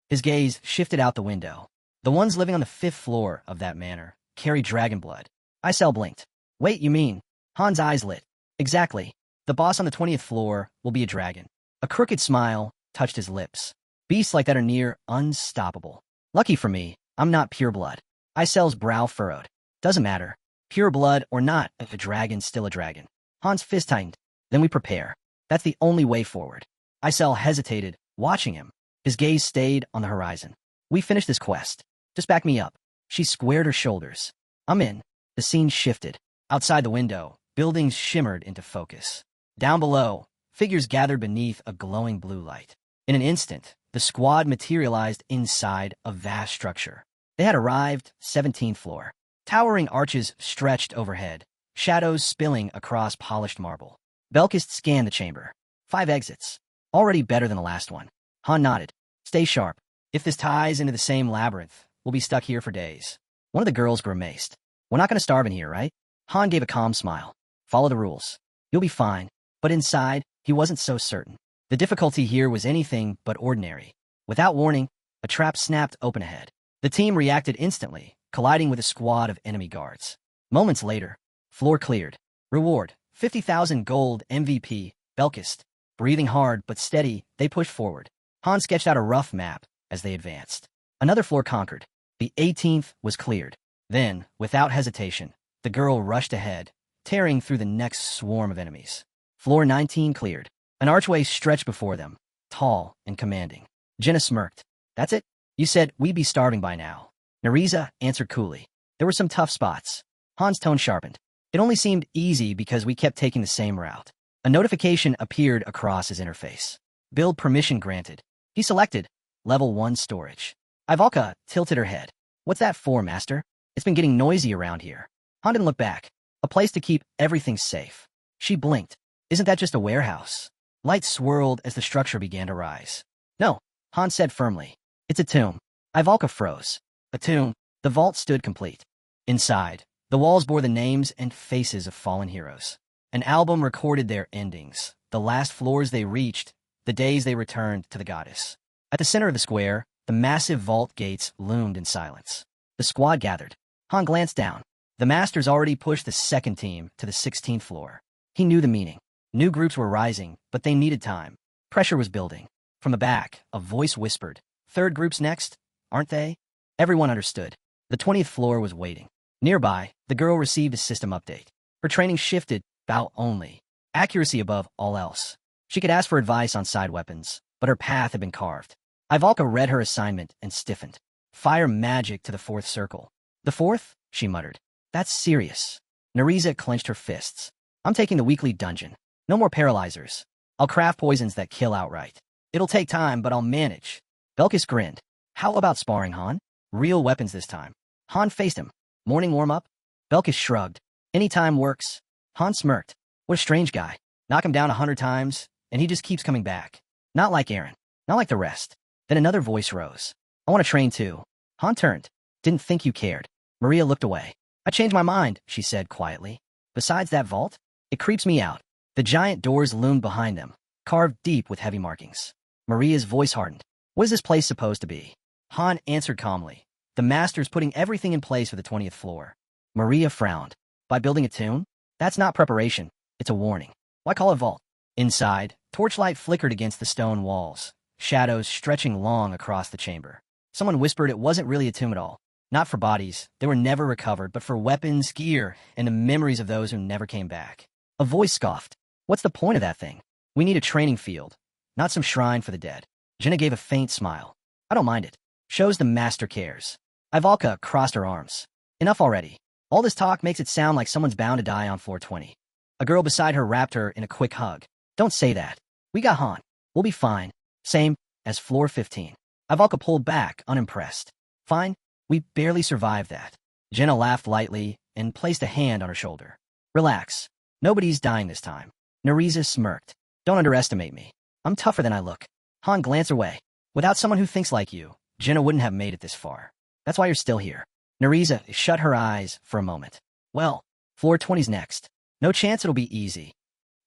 His gaze shifted out the window. The ones living on the 5th floor of that manor carry dragon blood. Isel blinked. Wait, you mean? Han's eyes lit. Exactly. The boss on the 20th floor will be a dragon. A crooked smile touched his lips. Beasts like that are near unstoppable. Lucky for me, I'm not pure blood. Isel's brow furrowed. Doesn't matter. Pure blood or not, a dragon's still a dragon. Han's fist tightened. Then we prepare. That's the only way forward. Isel hesitated, watching him. His gaze stayed on the horizon. We finished this quest. Just back me up. She squared her shoulders. I'm in. The scene shifted. Outside the window, buildings shimmered into focus. Down below, figures gathered beneath a glowing blue light. In an instant, the squad materialized inside a vast structure. They had arrived 17th floor. Towering arches stretched overhead, shadows spilling across polished marble. Belkist scanned the chamber. 5 exits. Already better than the last one. Han nodded. Stay sharp. If this ties into the same labyrinth, we'll be stuck here for days. One of the girls grimaced. We're not going to starve in here, right? Han gave a calm smile. Follow the rules. You'll be fine. But inside, he wasn't so certain. The difficulty here was anything but ordinary. Without warning, a trap snapped open ahead. The team reacted instantly, colliding with a squad of enemy guards. Moments later, floor cleared. Reward, 50,000 gold MVP, Belkist. Breathing hard but steady, they pushed forward. Han sketched out a rough map as they advanced. Another floor conquered. The 18th was cleared. Then, without hesitation, the girl rushed ahead, tearing through the next swarm of enemies. Floor 19 cleared. An archway stretched before them, tall and commanding. Jenna smirked. That's it? You said we'd be starving by now. Nariza answered coolly. There were some tough spots. Han's tone sharpened. It only seemed easy because we kept taking the same route. A notification appeared across his interface. Build permission granted. He selected Level 1 storage. Ivalka tilted her head. What's that for, Master? It's been getting noisy around here. Han didn't look back. A place to keep everything safe. She blinked. Isn't that just a warehouse? Light swirled as the structure began to rise. No, Han said firmly. It's a tomb. Ivalka froze. A tomb. The vault stood complete. Inside, the walls bore the names and faces of fallen heroes. An album recorded their endings, the last floors they reached, the days they returned to the goddess. At the center of the square, the massive vault gates loomed in silence. The squad gathered. Han glanced down. The masters already pushed the second team to the 16th floor. He knew the meaning. New groups were rising, but they needed time. Pressure was building. From the back, a voice whispered, "Third group's next, aren't they?" Everyone understood. The 20th floor was waiting. Nearby, the girl received a system update. Her training shifted, bow only. Accuracy above all else. She could ask for advice on side weapons, but her path had been carved. Ivalka read her assignment and stiffened. Fire magic to the 4th circle. The 4th? She muttered. That's serious. Nariza clenched her fists. I'm taking the weekly dungeon. No more paralyzers. I'll craft poisons that kill outright. It'll take time, but I'll manage. Belkis grinned. How about sparring, Han? Real weapons this time. Han faced him. Morning warm-up? Belkis shrugged. Any time works. Han smirked. What a strange guy. Knock him down 100 times, and he just keeps coming back. Not like Aaron. Not like the rest. Then another voice rose. I want to train too. Han turned. Didn't think you cared. Maria looked away. I changed my mind, she said quietly. Besides that vault, it creeps me out. The giant doors loomed behind them, carved deep with heavy markings. Maria's voice hardened. What is this place supposed to be? Han answered calmly. The master's putting everything in place for the 20th floor. Maria frowned. By building a tomb? That's not preparation. It's a warning. Why call it vault? Inside, torchlight flickered against the stone walls, shadows stretching long across the chamber. Someone whispered it wasn't really a tomb at all. Not for bodies, they were never recovered, but for weapons, gear, and the memories of those who never came back. A voice scoffed. What's the point of that thing? We need a training field, not some shrine for the dead. Jenna gave a faint smile. I don't mind it. Shows the master cares. Ivalka crossed her arms. Enough already. All this talk makes it sound like someone's bound to die on floor 20. A girl beside her wrapped her in a quick hug. Don't say that. We got Han. We'll be fine. Same as floor 15. Ivalka pulled back, unimpressed. Fine? We barely survived that. Jenna laughed lightly and placed a hand on her shoulder. Relax. Nobody's dying this time. Nereza smirked. Don't underestimate me. I'm tougher than I look. Han glanced away. Without someone who thinks like you, Jenna wouldn't have made it this far. That's why you're still here. Nereza shut her eyes for a moment. Well, floor 20's next. No chance it'll be easy.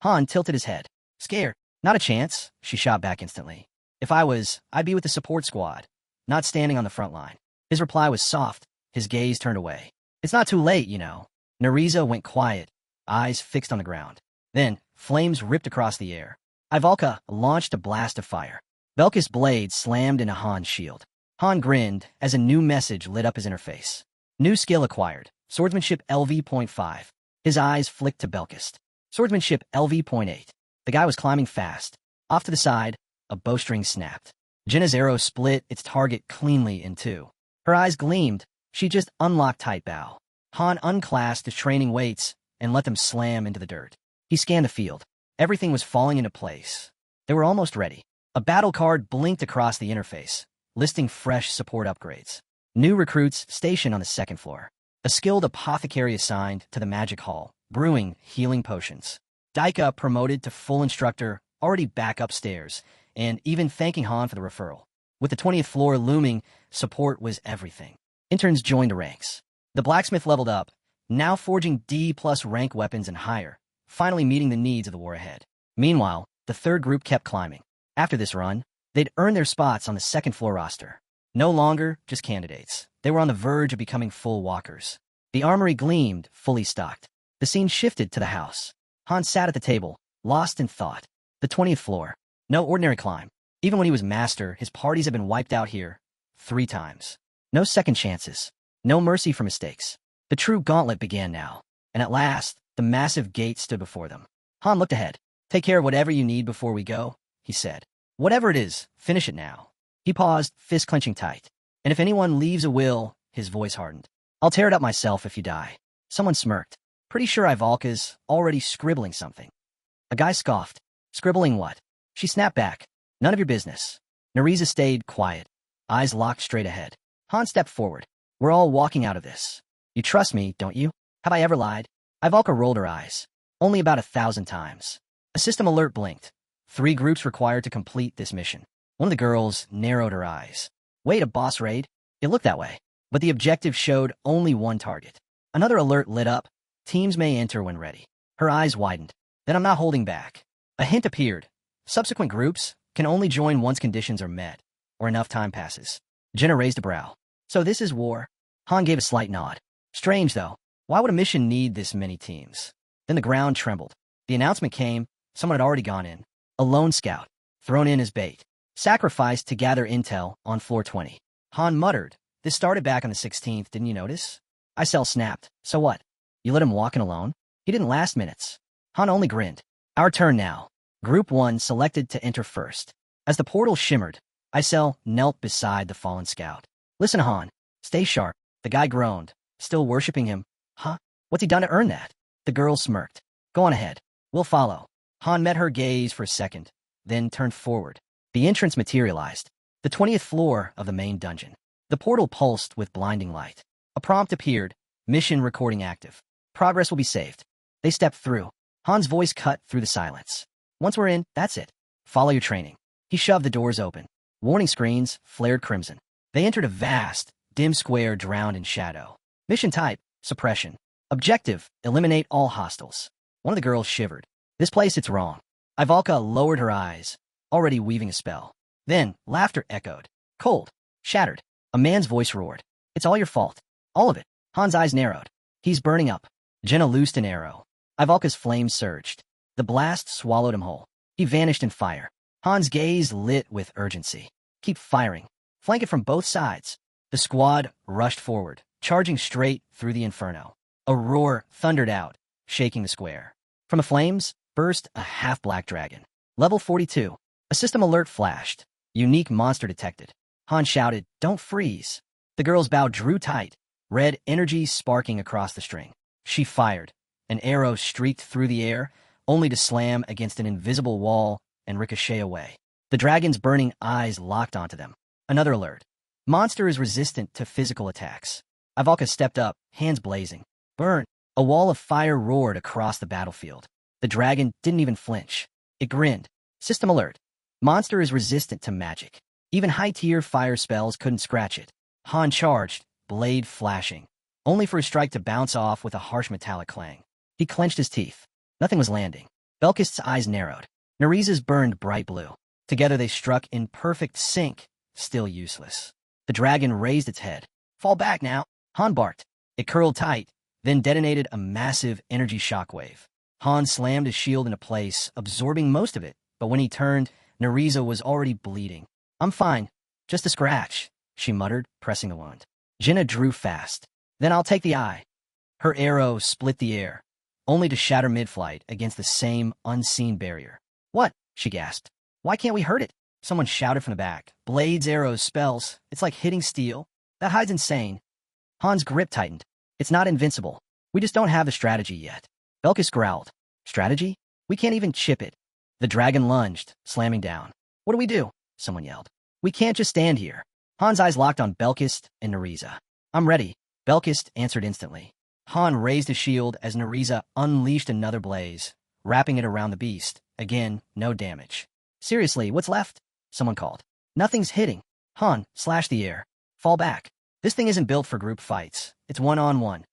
Han tilted his head. Scared. Not a chance, she shot back instantly. If I was, I'd be with the support squad, not standing on the front line. His reply was soft, his gaze turned away. It's not too late, you know. Nereza went quiet, eyes fixed on the ground. Then, flames ripped across the air. Ivalka launched a blast of fire. Belkis' blade slammed into Han's shield. Han grinned as a new message lit up his interface. New skill acquired. Swordsmanship LV.5. His eyes flicked to Belkis. Swordsmanship LV.8. The guy was climbing fast. Off to the side, a bowstring snapped. Jenna's arrow split its target cleanly in two. Her eyes gleamed. She just unlocked tight bow. Han unclasped his training weights and let them slam into the dirt. He scanned the field. Everything was falling into place. They were almost ready. A battle card blinked across the interface, listing fresh support upgrades. New recruits stationed on the second floor. A skilled apothecary assigned to the magic hall, brewing healing potions. Daika promoted to full instructor, already back upstairs, and even thanking Han for the referral. With the 20th floor looming, support was everything. Interns joined the ranks. The blacksmith leveled up, now forging D+ rank weapons and higher, finally meeting the needs of the war ahead. Meanwhile, the third group kept climbing. After this run, they'd earned their spots on the second floor roster. No longer just candidates. They were on the verge of becoming full walkers. The armory gleamed, fully stocked. The scene shifted to the house. Han sat at the table, lost in thought. The 20th floor. No ordinary climb. Even when he was master, his parties had been wiped out here 3 times. No second chances. No mercy for mistakes. The true gauntlet began now. And at last, the massive gate stood before them. Han looked ahead. Take care of whatever you need before we go, he said. Whatever it is, finish it now. He paused, fist clenching tight. And if anyone leaves a will, his voice hardened. I'll tear it up myself if you die. Someone smirked. Pretty sure Ivalka's already scribbling something. A guy scoffed. Scribbling what? She snapped back. None of your business. Nereza stayed quiet, eyes locked straight ahead. Han stepped forward. We're all walking out of this. You trust me, don't you? Have I ever lied? Ivalka rolled her eyes. Only about 1,000 times. A system alert blinked. 3 groups required to complete this mission. One of the girls narrowed her eyes. Wait, a boss raid? It looked that way. But the objective showed only one target. Another alert lit up. Teams may enter when ready. Her eyes widened. Then I'm not holding back. A hint appeared. Subsequent groups can only join once conditions are met, or enough time passes. Jenna raised a brow. So this is war? Han gave a slight nod. Strange, though. Why would a mission need this many teams? Then the ground trembled. The announcement came. Someone had already gone in. A lone scout, thrown in as bait. Sacrificed to gather intel on floor 20. Han muttered. This started back on the 16th, didn't you notice? Isel snapped. So what? You let him walk in alone? He didn't last minutes. Han only grinned. Our turn now. Group 1 selected to enter first. As the portal shimmered, Isel knelt beside the fallen scout. Listen, Han. Stay sharp. The guy groaned. Still worshipping him. Huh? What's he done to earn that? The girl smirked. Go on ahead. We'll follow. Han met her gaze for a second, then turned forward. The entrance materialized. The 20th floor of the main dungeon. The portal pulsed with blinding light. A prompt appeared. Mission recording active. Progress will be saved. They stepped through. Han's voice cut through the silence. Once we're in, that's it. Follow your training. He shoved the doors open. Warning screens flared crimson. They entered a vast, dim square drowned in shadow. Mission type, suppression. Objective, eliminate all hostiles. One of the girls shivered. This place, it's wrong. Ivalka lowered her eyes, already weaving a spell. Then, laughter echoed. Cold. Shattered. A man's voice roared. It's all your fault. All of it. Han's eyes narrowed. He's burning up. Jenna loosed an arrow. Ivalka's flames surged. The blast swallowed him whole. He vanished in fire. Han's gaze lit with urgency. Keep firing. Flank it from both sides. The squad rushed forward, charging straight through the inferno. A roar thundered out, shaking the square. From the flames burst a half-black dragon. Level 42. A system alert flashed. Unique monster detected. Han shouted, "Don't freeze." The girl's bow drew tight, red energy sparking across the string. She fired. An arrow streaked through the air, only to slam against an invisible wall and ricochet away. The dragon's burning eyes locked onto them. Another alert. Monster is resistant to physical attacks. Ivalka stepped up, hands blazing. Burn! A wall of fire roared across the battlefield. The dragon didn't even flinch. It grinned. System alert. Monster is resistant to magic. Even high-tier fire spells couldn't scratch it. Han charged, blade flashing, only for his strike to bounce off with a harsh metallic clang. He clenched his teeth. Nothing was landing. Belkist's eyes narrowed. Neriza's burned bright blue. Together they struck in perfect sync, still useless. The dragon raised its head. Fall back now. Han barked. It curled tight, then detonated a massive energy shockwave. Han slammed his shield into place, absorbing most of it, but when he turned, Neriza was already bleeding. I'm fine. Just a scratch, she muttered, pressing the wound. Jenna drew fast. Then I'll take the eye. Her arrow split the air, only to shatter mid-flight against the same unseen barrier. What? She gasped. Why can't we hurt it? Someone shouted from the back. Blades, arrows, spells. It's like hitting steel. That hide's insane. Han's grip tightened. It's not invincible. We just don't have the strategy yet. Belkis growled. Strategy? We can't even chip it. The dragon lunged, slamming down. What do we do? Someone yelled. We can't just stand here. Han's eyes locked on Belkist and Neriza. I'm ready. Belkist answered instantly. Han raised his shield as Neriza unleashed another blaze, wrapping it around the beast. Again, no damage. Seriously, what's left? Someone called. Nothing's hitting. Han slashed the air. Fall back. This thing isn't built for group fights. It's one-on-one.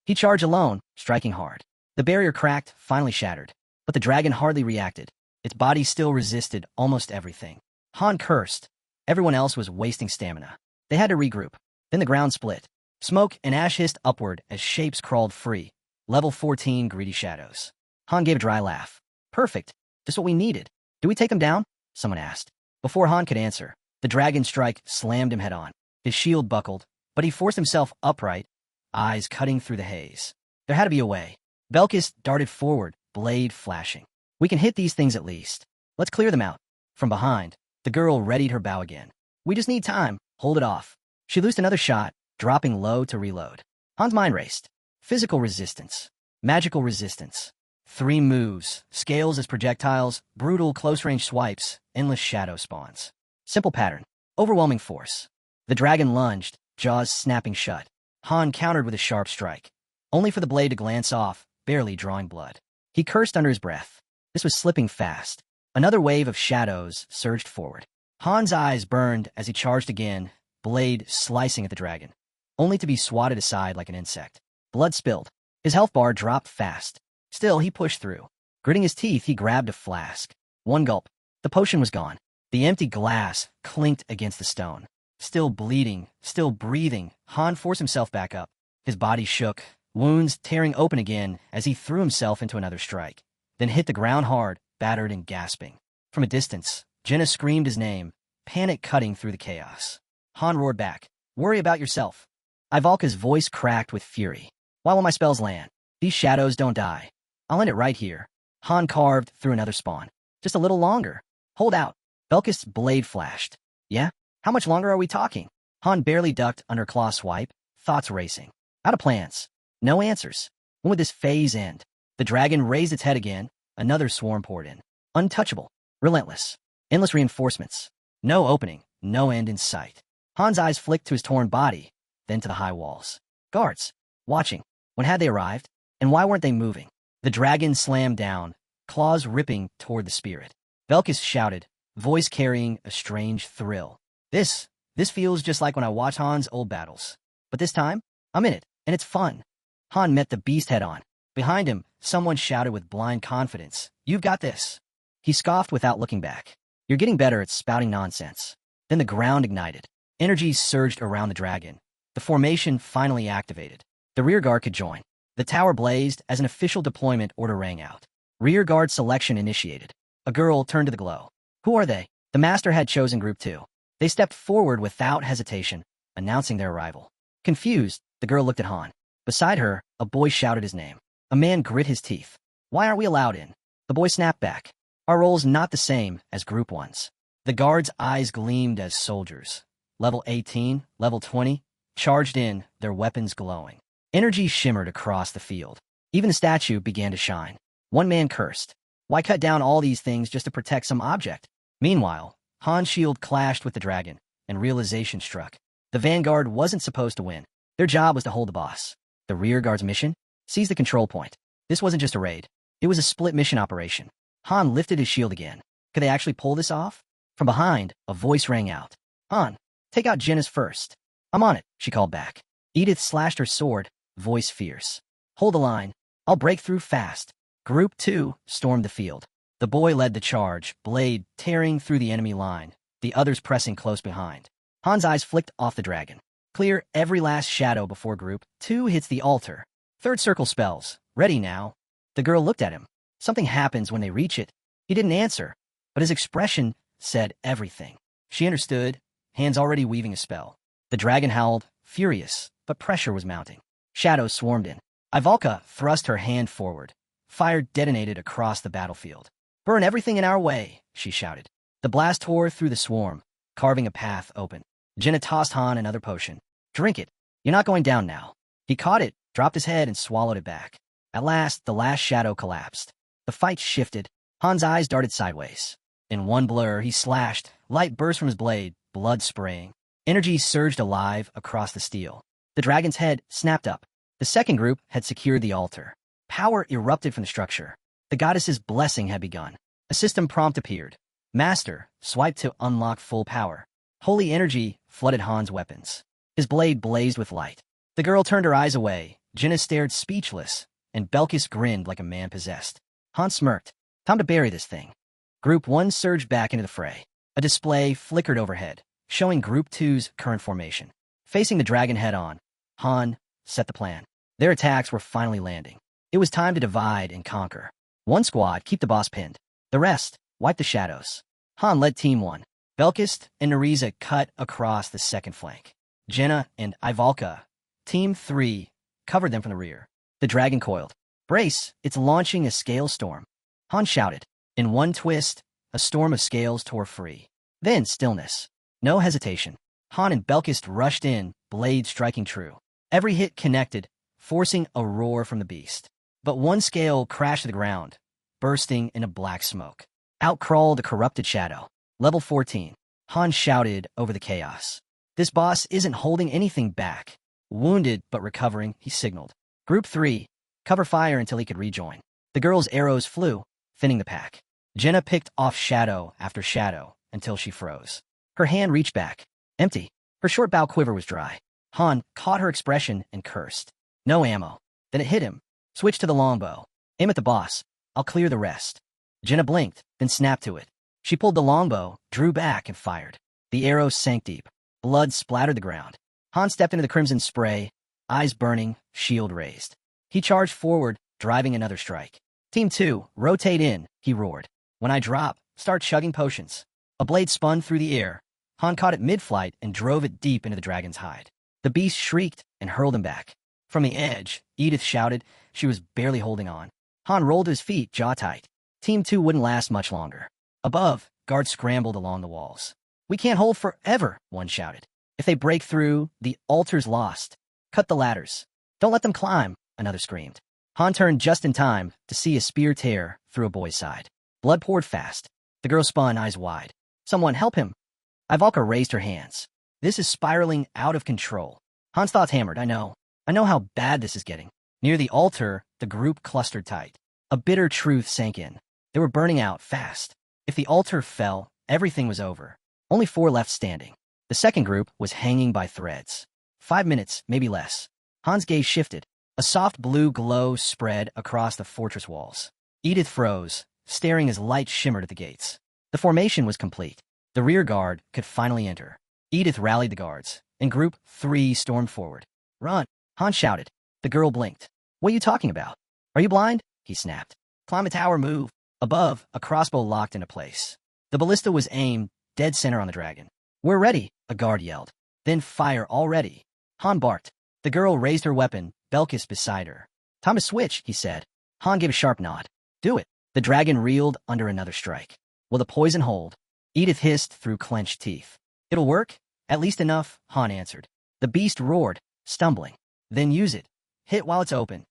He charged alone, striking hard. The barrier cracked, finally shattered. But the dragon hardly reacted. Its body still resisted almost everything. Han cursed. Everyone else was wasting stamina. They had to regroup. Then the ground split. Smoke and ash hissed upward as shapes crawled free. Level 14 greedy shadows. Han gave a dry laugh. Perfect. Just what we needed. Do we take them down? Someone asked. Before Han could answer, the dragon strike slammed him head-on. His shield buckled, but he forced himself upright, eyes cutting through the haze. There had to be a way. Belkis darted forward, blade flashing. We can hit these things at least. Let's clear them out. From behind, the girl readied her bow again. We just need time. Hold it off. She loosed another shot, dropping low to reload. Han's mind raced. Physical resistance. Magical resistance. 3 moves. Scales as projectiles. Brutal close-range swipes. Endless shadow spawns. Simple pattern. Overwhelming force. The dragon lunged, jaws snapping shut. Han countered with a sharp strike, only for the blade to glance off, barely drawing blood. He cursed under his breath. This was slipping fast. Another wave of shadows surged forward. Han's eyes burned as he charged again, blade slicing at the dragon, only to be swatted aside like an insect. Blood spilled. His health bar dropped fast. Still, he pushed through. Gritting his teeth, he grabbed a flask. One gulp. The potion was gone. The empty glass clinked against the stone. Still bleeding, still breathing, Han forced himself back up. His body shook, wounds tearing open again as he threw himself into another strike, then hit the ground hard, battered and gasping. From a distance, Jenna screamed his name, panic cutting through the chaos. Han roared back, "Worry about yourself." Ivalka's voice cracked with fury. "Why will my spells land? These shadows don't die. I'll end it right here." Han carved through another spawn. "Just a little longer. Hold out." Belkist's blade flashed. "Yeah? How much longer are we talking?" Han barely ducked under claw swipe, thoughts racing. Out of plans. No answers. When would this phase end? The dragon raised its head again. Another swarm poured in. Untouchable. Relentless. Endless reinforcements. No opening. no end in sight. Han's eyes flicked to his torn body, then to the high walls. Guards, watching. When had they arrived? And why weren't they moving? The dragon slammed down, claws ripping toward the spirit. Belkis shouted, voice carrying a strange thrill. This feels just like when I watch Han's old battles. But this time, I'm in it, and it's fun. Han met the beast head-on. Behind him, someone shouted with blind confidence, "You've got this." He scoffed without looking back. "You're getting better at spouting nonsense." Then the ground ignited. Energy surged around the dragon. The formation finally activated. The rear guard could join. The tower blazed as an official deployment order rang out. Rear guard selection initiated. A girl turned to the glow. Who are they? The master had chosen Group 2. They stepped forward without hesitation, announcing their arrival. Confused, the girl looked at Han. Beside her, a boy shouted his name. A man grit his teeth. "Why aren't we allowed in?" The boy snapped back. "Our role's not the same as Group 1's. The guards' eyes gleamed as soldiers. Level 18, level 20, charged in, their weapons glowing. Energy shimmered across the field. Even the statue began to shine. One man cursed. Why cut down all these things just to protect some object? Meanwhile, Han's shield clashed with the dragon, and realization struck. The vanguard wasn't supposed to win. Their job was to hold the boss. The rear guard's mission? Seize the control point. This wasn't just a raid. It was a split mission operation. Han lifted his shield again. Could they actually pull this off? From behind, a voice rang out. "Han, take out Jenna's first." "I'm on it," she called back. Edith slashed her sword, voice fierce. "Hold the line. I'll break through fast." Group 2 stormed the field. The boy led the charge, blade tearing through the enemy line, the others pressing close behind. Han's eyes flicked off the dragon. Clear every last shadow before Group 2 hits the altar. Third circle spells. Ready now. The girl looked at him. Something happens when they reach it. He didn't answer, but his expression said everything. She understood, hands already weaving a spell. The dragon howled, furious, but pressure was mounting. Shadows swarmed in. Ivalka thrust her hand forward. Fire detonated across the battlefield. "Burn everything in our way," she shouted. The blast tore through the swarm, carving a path open. Jenna tossed Han another potion. "Drink it. You're not going down now." He caught it, dropped his head, and swallowed it back. At last, the last shadow collapsed. The fight shifted. Han's eyes darted sideways. In one blur, he slashed. Light burst from his blade, blood spraying. Energy surged alive across the steel. The dragon's head snapped up. The second group had secured the altar. Power erupted from the structure. The goddess's blessing had begun. A system prompt appeared. Master, swipe to unlock full power. Holy energy flooded Han's weapons. His blade blazed with light. The girl turned her eyes away. Jenna stared speechless, and Belkis grinned like a man possessed. Han smirked. "Time to bury this thing." Group 1 surged back into the fray. A display flickered overhead, showing Group 2's current formation. Facing the dragon head-on, Han set the plan. Their attacks were finally landing. It was time to divide and conquer. One squad, keep the boss pinned. The rest, wipe the shadows. Han led Team 1. Belkis and Nariza cut across the second flank. Jenna and Ivalka, Team 3, covered them from the rear. The dragon coiled. "Brace, it's launching a scale storm." Han shouted. In one twist, a storm of scales tore free. Then stillness. No hesitation. Han and Belkis rushed in, blade striking true. Every hit connected, forcing a roar from the beast. But one scale crashed to the ground, bursting into black smoke. Out crawled a corrupted shadow. Level 14. Han shouted over the chaos. This boss isn't holding anything back. Wounded but recovering, he signaled. Group 3, cover fire until he could rejoin. The girl's arrows flew, thinning the pack. Jenna picked off shadow after shadow until she froze. Her hand reached back. Empty. Her short bow quiver was dry. Han caught her expression and cursed. No ammo. Then it hit him. Switch to the longbow. Aim at the boss. I'll clear the rest. Jenna blinked, then snapped to it. She pulled the longbow, drew back, and fired. The arrow sank deep. Blood splattered the ground. Han stepped into the crimson spray, eyes burning, shield raised. He charged forward, driving another strike. Team 2, rotate in, he roared. When I drop, start chugging potions. A blade spun through the air. Han caught it mid-flight and drove it deep into the dragon's hide. The beast shrieked and hurled him back. From the edge, Edith shouted. She was barely holding on. Han rolled to his feet, jaw tight. Team 2 wouldn't last much longer. Above, guards scrambled along the walls. "We can't hold forever," one shouted. "If they break through, the altar's lost. Cut the ladders." "Don't let them climb," another screamed. Han turned just in time to see a spear tear through a boy's side. Blood poured fast. The girl spun, eyes wide. "Someone help him." Ivalka raised her hands. This is spiraling out of control. Han's thoughts hammered. I know how bad this is getting. Near the altar, the group clustered tight. A bitter truth sank in. They were burning out fast. If the altar fell, everything was over. Only 4 left standing. The second group was hanging by threads. 5 minutes, maybe less. Han's gaze shifted. A soft blue glow spread across the fortress walls. Edith froze, staring as light shimmered at the gates. The formation was complete. The rear guard could finally enter. Edith rallied the guards, and Group 3 stormed forward. Run! Han shouted. The girl blinked. What are you talking about? Are you blind? He snapped. Climb the tower, move. Above, a crossbow locked into place. The ballista was aimed dead center on the dragon. We're ready, a guard yelled. Then fire already. Han barked. The girl raised her weapon, Belkis beside her. Time to switch, he said. Han gave a sharp nod. Do it. The dragon reeled under another strike. Will the poison hold? Edith hissed through clenched teeth. It'll work? At least enough, Han answered. The beast roared, stumbling. Then use it. Hit while it's open.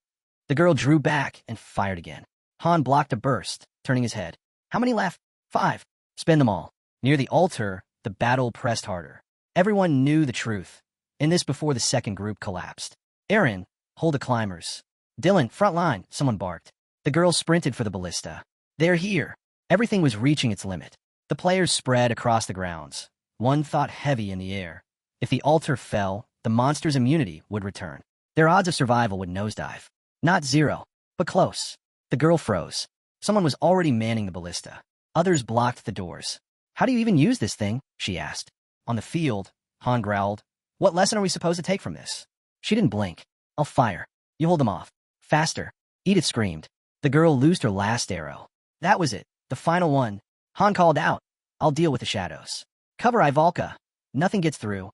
The girl drew back and fired again. Han blocked a burst, turning his head. How many left? 5. Spend them all. Near the altar, the battle pressed harder. Everyone knew the truth. And this before the second group collapsed. Aaron, hold the climbers. Dylan, front line, someone barked. The girl sprinted for the ballista. They're here. Everything was reaching its limit. The players spread across the grounds. One thought heavy in the air. If the altar fell, the monster's immunity would return. Their odds of survival would nosedive. Not 0, but close. The girl froze. Someone was already manning the ballista. Others blocked the doors. How do you even use this thing? She asked. On the field, Han growled. What lesson are we supposed to take from this? She didn't blink. I'll fire. You hold them off. Faster. Edith screamed. The girl loosed her last arrow. That was it. The final one. Han called out. I'll deal with the shadows. Cover Ivalka. Nothing gets through.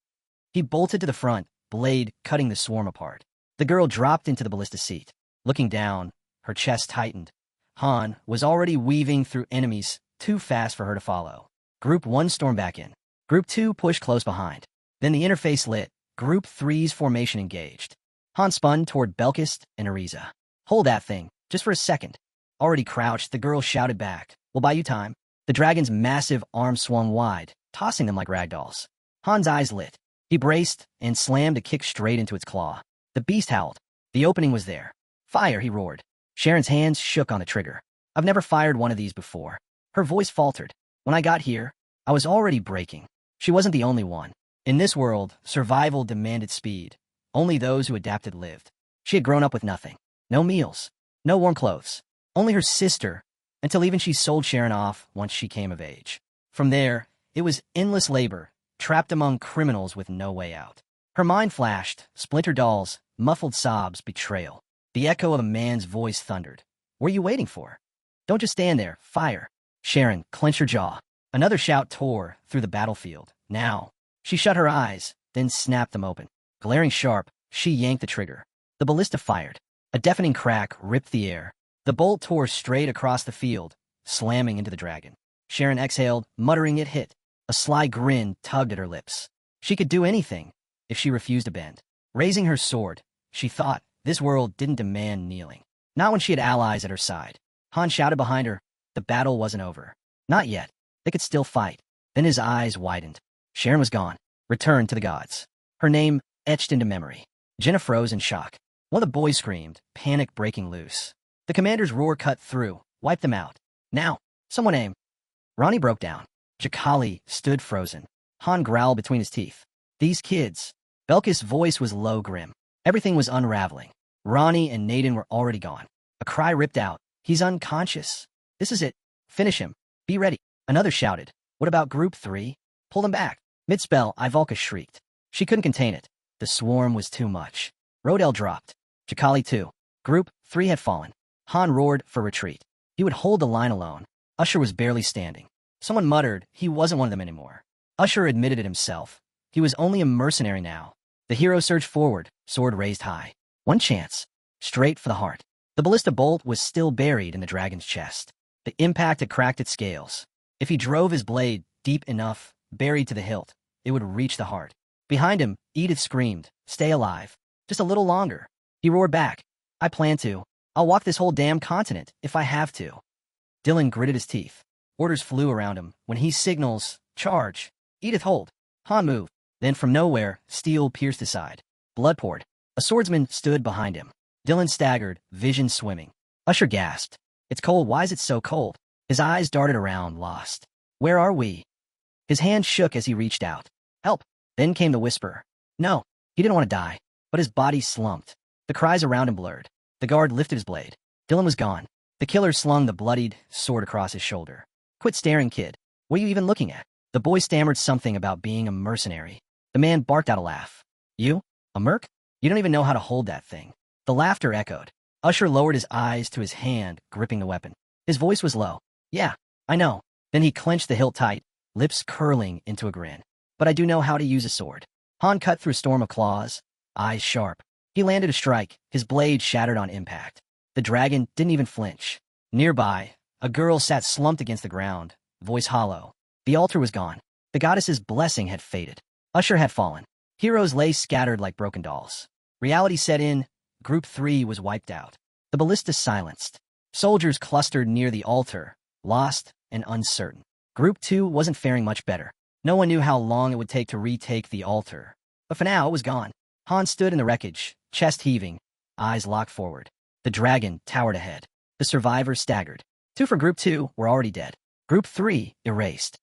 He bolted to the front, blade cutting the swarm apart. The girl dropped into the ballista seat. Looking down, her chest tightened. Han was already weaving through enemies too fast for her to follow. Group 1 stormed back in. Group 2 pushed close behind. Then the interface lit. Group 3's formation engaged. Han spun toward Belkis and Ariza. Hold that thing, just for a second. Already crouched, the girl shouted back. We'll buy you time. The dragon's massive arm swung wide, tossing them like ragdolls. Han's eyes lit. He braced and slammed a kick straight into its claw. The beast howled. The opening was there. Fire, he roared. Sharon's hands shook on the trigger. I've never fired one of these before. Her voice faltered. When I got here, I was already breaking. She wasn't the only one. In this world, survival demanded speed. Only those who adapted lived. She had grown up with nothing. No meals. No warm clothes. Only her sister, until even she sold Sharon off once she came of age. From there, it was endless labor, trapped among criminals with no way out. Her mind flashed, splinter dolls, muffled sobs, betrayal. The echo of a man's voice thundered. What are you waiting for? Don't just stand there. Fire. Sharon clenched her jaw. Another shout tore through the battlefield. Now. She shut her eyes, then snapped them open. Glaring sharp, she yanked the trigger. The ballista fired. A deafening crack ripped the air. The bolt tore straight across the field, slamming into the dragon. Sharon exhaled, muttering it hit. A sly grin tugged at her lips. She could do anything if she refused to bend. Raising her sword, she thought this world didn't demand kneeling. Not when she had allies at her side. Han shouted behind her. The battle wasn't over. Not yet. They could still fight. Then his eyes widened. Sharon was gone. Returned to the gods. Her name etched into memory. Jenna froze in shock. One of the boys screamed, panic breaking loose. The commander's roar cut through, wiped them out. Now, someone aim. Ronnie broke down. Jakali stood frozen. Han growled between his teeth. These kids. Belkis' voice was low, grim. Everything was unraveling. Ronnie and Naden were already gone. A cry ripped out. He's unconscious. This is it. Finish him. Be ready. Another shouted. What about Group 3? Pull them back. Mid-spell, Ivalka shrieked. She couldn't contain it. The swarm was too much. Rodel dropped. Jakali too. Group 3 had fallen. Han roared for retreat. He would hold the line alone. Usher was barely standing. Someone muttered he wasn't one of them anymore. Usher admitted it himself. He was only a mercenary now. The hero surged forward, sword raised high. One chance. Straight for the heart. The ballista bolt was still buried in the dragon's chest. The impact had cracked its scales. If he drove his blade deep enough, buried to the hilt, it would reach the heart. Behind him, Edith screamed, "Stay alive. Just a little longer." He roared back, "I plan to. I'll walk this whole damn continent if I have to." Dylan gritted his teeth. Orders flew around him. When he signals, charge, Edith, hold. Han moved. Then from nowhere, steel pierced his side. Blood poured. A swordsman stood behind him. Dylan staggered, vision swimming. Usher gasped. It's cold. Why is it so cold? His eyes darted around, lost. Where are we? His hand shook as he reached out. Help. Then came the whisper. No. He didn't want to die, but his body slumped. The cries around him blurred. The guard lifted his blade. Dylan was gone. The killer slung the bloodied sword across his shoulder. Quit staring, kid. What are you even looking at? The boy stammered something about being a mercenary. The man barked out a laugh. You? A merc? You don't even know how to hold that thing. The laughter echoed. Usher lowered his eyes to his hand, gripping the weapon. His voice was low. Yeah, I know. Then he clenched the hilt tight, lips curling into a grin. But I do know how to use a sword. Han cut through a storm of claws, eyes sharp. He landed a strike, his blade shattered on impact. The dragon didn't even flinch. Nearby, a girl sat slumped against the ground, voice hollow. The altar was gone. The goddess's blessing had faded. Usher had fallen. Heroes lay scattered like broken dolls. Reality set in. Group 3 was wiped out. The ballista silenced. Soldiers clustered near the altar, lost and uncertain. Group 2 wasn't faring much better. No one knew how long it would take to retake the altar. But for now, it was gone. Han stood in the wreckage, chest heaving, eyes locked forward. The dragon towered ahead. The survivors staggered. 2 for Group 2 were already dead. Group 3 erased.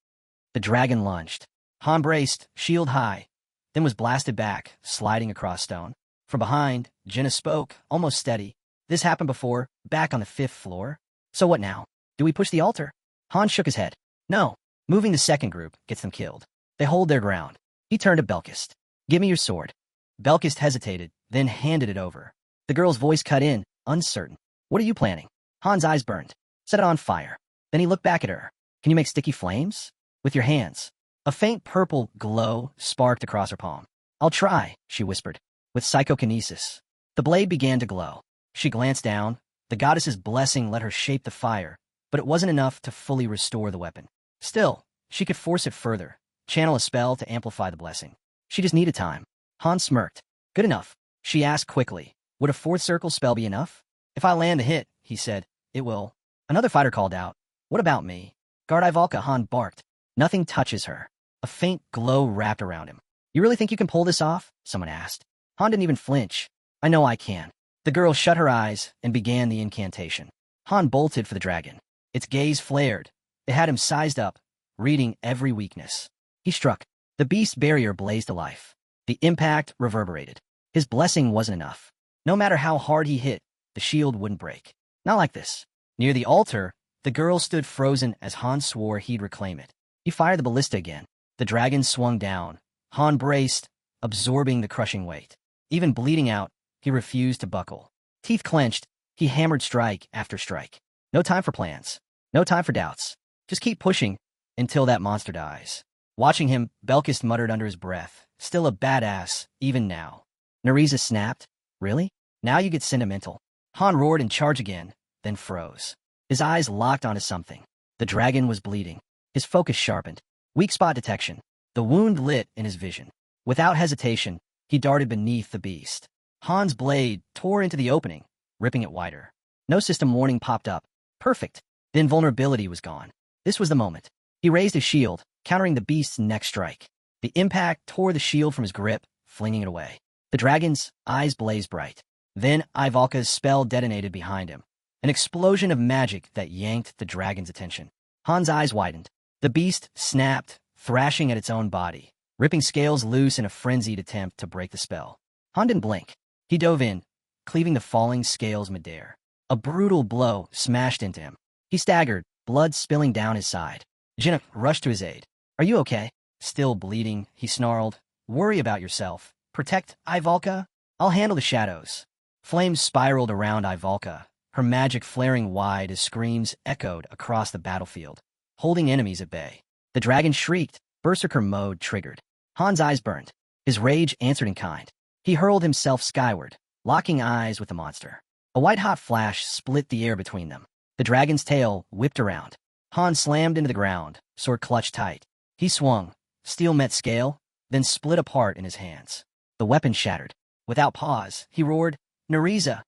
The dragon lunged. Han braced, shield high, then was blasted back, sliding across stone. From behind, Jenna spoke, almost steady. This happened before, back on the 5th floor. So what now? Do we push the altar? Han shook his head. No. Moving the second group gets them killed. They hold their ground. He turned to Belkist. Give me your sword. Belkist hesitated, then handed it over. The girl's voice cut in, uncertain. What are you planning? Han's eyes burned. Set it on fire. Then he looked back at her. Can you make sticky flames? With your hands. A faint purple glow sparked across her palm. I'll try, she whispered. With psychokinesis. The blade began to glow. She glanced down. The goddess's blessing let her shape the fire, but it wasn't enough to fully restore the weapon. Still, she could force it further, channel a spell to amplify the blessing. She just needed time. Han smirked. Good enough, she asked quickly. Would a 4th circle spell be enough? If I land a hit, he said, it will. Another fighter called out. What about me? Guard Ivalka, Han barked. Nothing touches her. A faint glow wrapped around him. You really think you can pull this off? Someone asked. Han didn't even flinch. I know I can. The girl shut her eyes and began the incantation. Han bolted for the dragon. Its gaze flared. It had him sized up, reading every weakness. He struck. The beast's barrier blazed to life. The impact reverberated. His blessing wasn't enough. No matter how hard he hit, the shield wouldn't break. Not like this. Near the altar, the girl stood frozen as Han swore he'd reclaim it. He fired the ballista again. The dragon swung down. Han braced, absorbing the crushing weight. Even bleeding out, he refused to buckle. Teeth clenched, he hammered strike after strike. No time for plans. No time for doubts. Just keep pushing until that monster dies. Watching him, Belkist muttered under his breath. Still a badass, even now. Nereza snapped. Really? Now you get sentimental. Han roared and charged again, then froze. His eyes locked onto something. The dragon was bleeding. His focus sharpened. Weak spot detection. The wound lit in his vision. Without hesitation, he darted beneath the beast. Han's blade tore into the opening, ripping it wider. No system warning popped up. Perfect. The invulnerability was gone. This was the moment. He raised his shield, countering the beast's next strike. The impact tore the shield from his grip, flinging it away. The dragon's eyes blazed bright. Then Ivalka's spell detonated behind him. An explosion of magic that yanked the dragon's attention. Han's eyes widened. The beast snapped, thrashing at its own body, ripping scales loose in a frenzied attempt to break the spell. Han didn't blink. He dove in, cleaving the falling scales midair. A brutal blow smashed into him. He staggered, blood spilling down his side. Jenna rushed to his aid. Are you okay? Still bleeding, he snarled. Worry about yourself. Protect Ivalka? I'll handle the shadows. Flames spiraled around Ivalka, her magic flaring wide as screams echoed across the battlefield, holding enemies at bay. The dragon shrieked, berserker mode triggered. Han's eyes burned. His rage answered in kind. He hurled himself skyward, locking eyes with the monster. A white-hot flash split the air between them. The dragon's tail whipped around. Han slammed into the ground, sword clutched tight. He swung. Steel met scale, then split apart in his hands. The weapon shattered. Without pause, he roared, Nereza!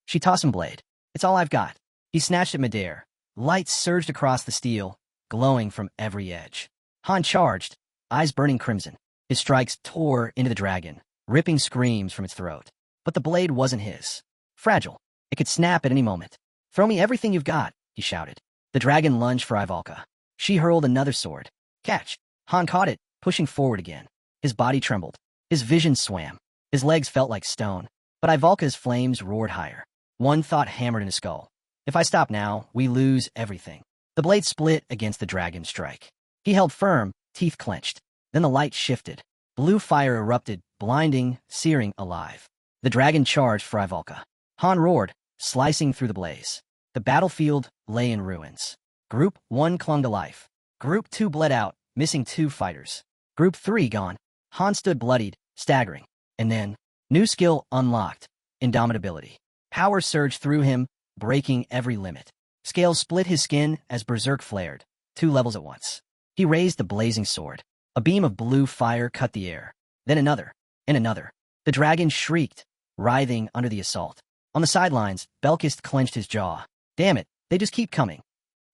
She tossed him blade. It's all I've got. He snatched at midair. Light surged across the steel, glowing from every edge. Han charged. eyes burning crimson. His strikes tore into the dragon, ripping screams from its throat. But the blade wasn't his. Fragile. It could snap at any moment. "Throw me everything you've got," he shouted. The dragon lunged for Ivalka. She hurled another sword. Catch! Han caught it, pushing forward again. His body trembled. His vision swam. His legs felt like stone. But Ivalka's flames roared higher. One thought hammered in his skull. If I stop now, we lose everything. The blade split against the dragon's strike. He held firm, teeth clenched. Then the light shifted. Blue fire erupted, blinding, searing, alive. The dragon charged for Ivalka. Han roared, slicing through the blaze. The battlefield lay in ruins. Group 1 clung to life. Group 2 bled out, missing 2 fighters. Group 3 gone. Han stood bloodied, staggering. And then, new skill unlocked. Indomitability. Power surged through him, breaking every limit. Scales split his skin as Berserk flared, 2 levels at once. He raised the blazing sword. A beam of blue fire cut the air. Then another, and another. The dragon shrieked, writhing under the assault. On the sidelines, Belkist clenched his jaw. Damn it, they just keep coming.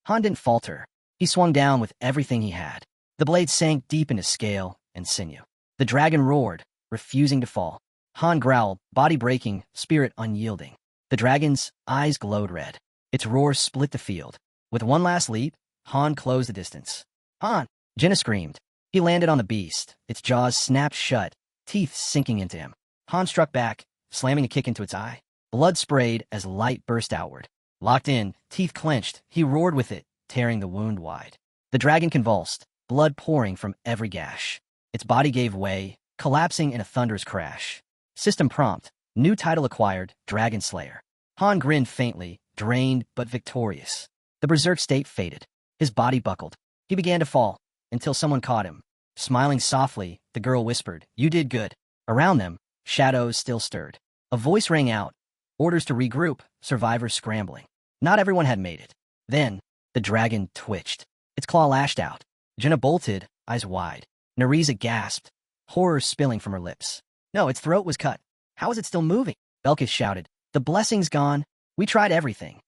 Han didn't falter. He swung down with everything he had. The blade sank deep into scale and sinew. The dragon roared, refusing to fall. Han growled, body breaking, spirit unyielding. The dragon's eyes glowed red. Its roar split the field. With one last leap, Han closed the distance. Han! Jenna screamed. He landed on the beast. Its jaws snapped shut, teeth sinking into him. Han struck back, slamming a kick into its eye. Blood sprayed as light burst outward. Locked in, teeth clenched, he roared with it, tearing the wound wide. The dragon convulsed, blood pouring from every gash. Its body gave way, collapsing in a thunderous crash. System prompt. New title acquired, Dragon Slayer. Han grinned faintly, drained but victorious. The berserk state faded. His body buckled. He began to fall, until someone caught him. Smiling softly, the girl whispered, "You did good." Around them, shadows still stirred. A voice rang out. Orders to regroup, survivors scrambling. Not everyone had made it. Then, the dragon twitched. Its claw lashed out. Jenna bolted, eyes wide. Nereza gasped, horror spilling from her lips. No, its throat was cut. How is it still moving? Belkis shouted. The blessing's gone. We tried everything.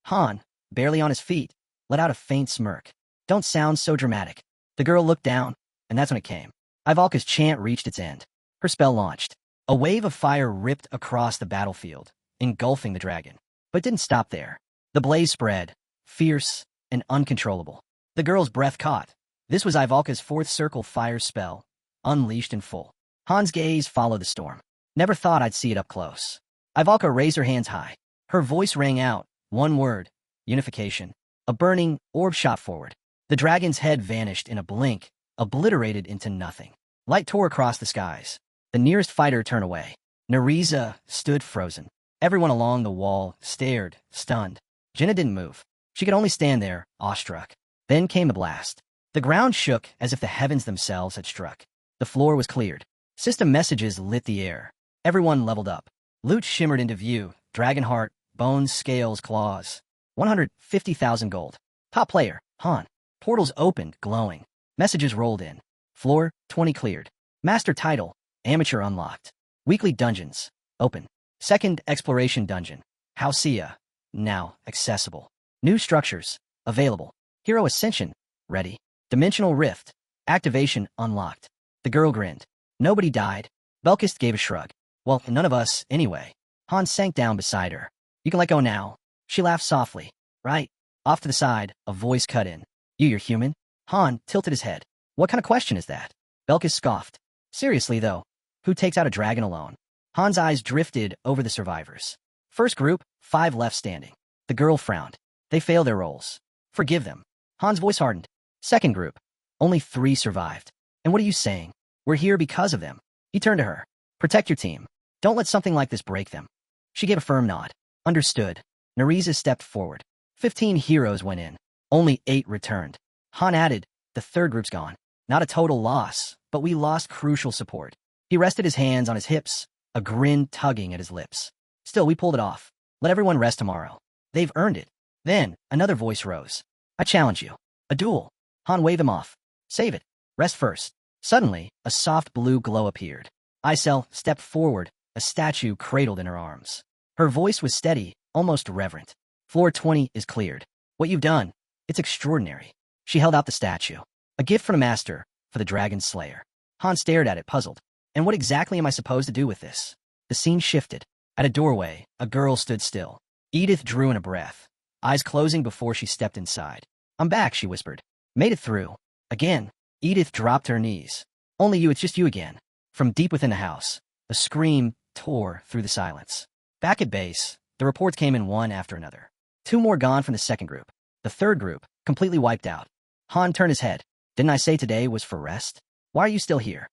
Han, barely on his feet, let out a faint smirk. Don't sound so dramatic. The girl looked down, and that's when it came. Ivalka's chant reached its end. Her spell launched. A wave of fire ripped across the battlefield, engulfing the dragon. But it didn't stop there. The blaze spread, fierce and uncontrollable. The girl's breath caught. This was Ivalka's 4th circle fire spell, unleashed in full. Han's gaze followed the storm. Never thought I'd see it up close. Ivalka raised her hands high. Her voice rang out, one word, unification. A burning orb shot forward. The dragon's head vanished in a blink, obliterated into nothing. Light tore across the skies. The nearest fighter turned away. Nereza stood frozen. Everyone along the wall stared, stunned. Jenna didn't move. She could only stand there, awestruck. Then came the blast. The ground shook as if the heavens themselves had struck. The floor was cleared. System messages lit the air. Everyone leveled up. Loot shimmered into view. Dragon heart, bones, scales, claws. 150,000 gold. Top player, Han. Portals opened, glowing. Messages rolled in. Floor, 20 cleared. Master title, amateur unlocked. Weekly dungeons, open. Second exploration dungeon, Hausia, now accessible. New structures, available. Hero ascension, ready. Dimensional rift, activation unlocked. The girl grinned. Nobody died. Belkist gave a shrug. Well, none of us, anyway. Han sank down beside her. You can let go now. She laughed softly. Right. Off to the side, a voice cut in. You're human? Han tilted his head. What kind of question is that? Belkis scoffed. Seriously, though, who takes out a dragon alone? Han's eyes drifted over the survivors. First group, 5 left standing. The girl frowned. They failed their roles. Forgive them. Han's voice hardened. Second group, only 3 survived. And what are you saying? We're here because of them. He turned to her. Protect your team. Don't let something like this break them. She gave a firm nod. Understood. Nereza stepped forward. 15 heroes went in. Only 8 returned. Han added, the third group's gone. Not a total loss, but we lost crucial support. He rested his hands on his hips, a grin tugging at his lips. Still, we pulled it off. Let everyone rest tomorrow. They've earned it. Then, another voice rose. I challenge you. A duel. Han waved him off. Save it. Rest first. Suddenly, a soft blue glow appeared. Isel stepped forward, a statue cradled in her arms. Her voice was steady, almost reverent. Floor 20 is cleared. What you've done, it's extraordinary. She held out the statue. A gift from the master, for the Dragon Slayer. Han stared at it, puzzled. And what exactly am I supposed to do with this? The scene shifted. At a doorway, a girl stood still. Edith drew in a breath, eyes closing before she stepped inside. I'm back, she whispered. Made it through. Again. Edith dropped to her knees. Only you, it's just you again. From deep within the house, a scream tore through the silence. Back at base, the reports came in one after another. 2 more gone from the second group. The third group, completely wiped out. Han turned his head. Didn't I say today was for rest? Why are you still here?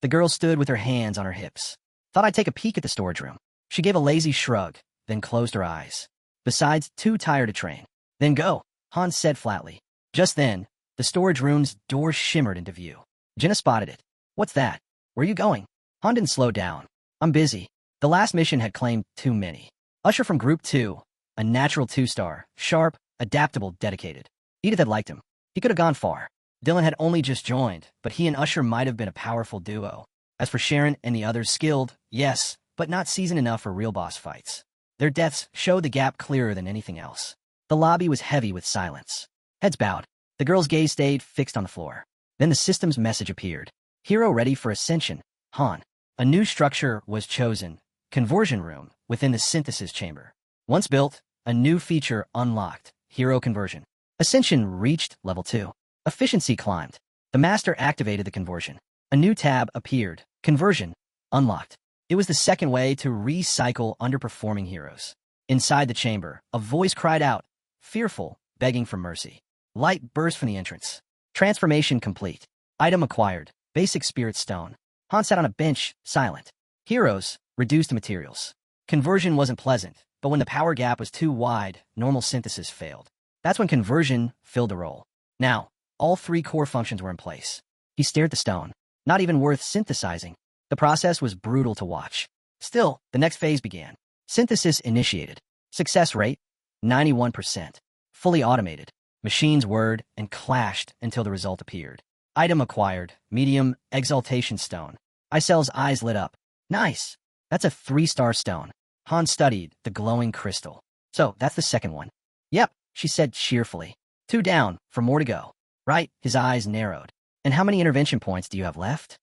The girl stood with her hands on her hips. Thought I'd take a peek at the storage room. She gave a lazy shrug, then closed her eyes. Besides, too tired to train. Then go, Han said flatly. Just then, the storage room's door shimmered into view. Jenna spotted it. What's that? Where are you going? Han didn't slow down. I'm busy. The last mission had claimed too many. Usher from Group 2, a natural 2-star, sharp, adaptable, dedicated. Edith had liked him. He could have gone far. Dylan had only just joined, but he and Usher might have been a powerful duo. As for Sharon and the others, skilled, yes, but not seasoned enough for real boss fights. Their deaths showed the gap clearer than anything else. The lobby was heavy with silence. Heads bowed. The girl's gaze stayed fixed on the floor. Then the system's message appeared. Hero ready for ascension. Han. A new structure was chosen. Conversion room within the synthesis chamber. Once built, a new feature unlocked. Hero conversion. Ascension reached level 2. Efficiency climbed. The master activated the conversion. A new tab appeared. Conversion unlocked. It was the second way to recycle underperforming heroes. Inside the chamber, a voice cried out, fearful, begging for mercy. Light burst from the entrance. Transformation complete. Item acquired. Basic spirit stone. Han sat on a bench, silent. Heroes, reduced to materials. Conversion wasn't pleasant, but when the power gap was too wide, normal synthesis failed. That's when conversion filled the role. Now, all 3 core functions were in place. He stared at the stone. Not even worth synthesizing. The process was brutal to watch. Still, the next phase began. Synthesis initiated. Success rate, 91%. Fully automated. Machines whirred and clashed until the result appeared. Item acquired. Medium exaltation stone. Isel's eyes lit up. Nice. That's a 3-star stone. Han studied the glowing crystal. So, that's the second one. Yep, she said cheerfully. 2 down, for more to go. Right, his eyes narrowed. And how many intervention points do you have left?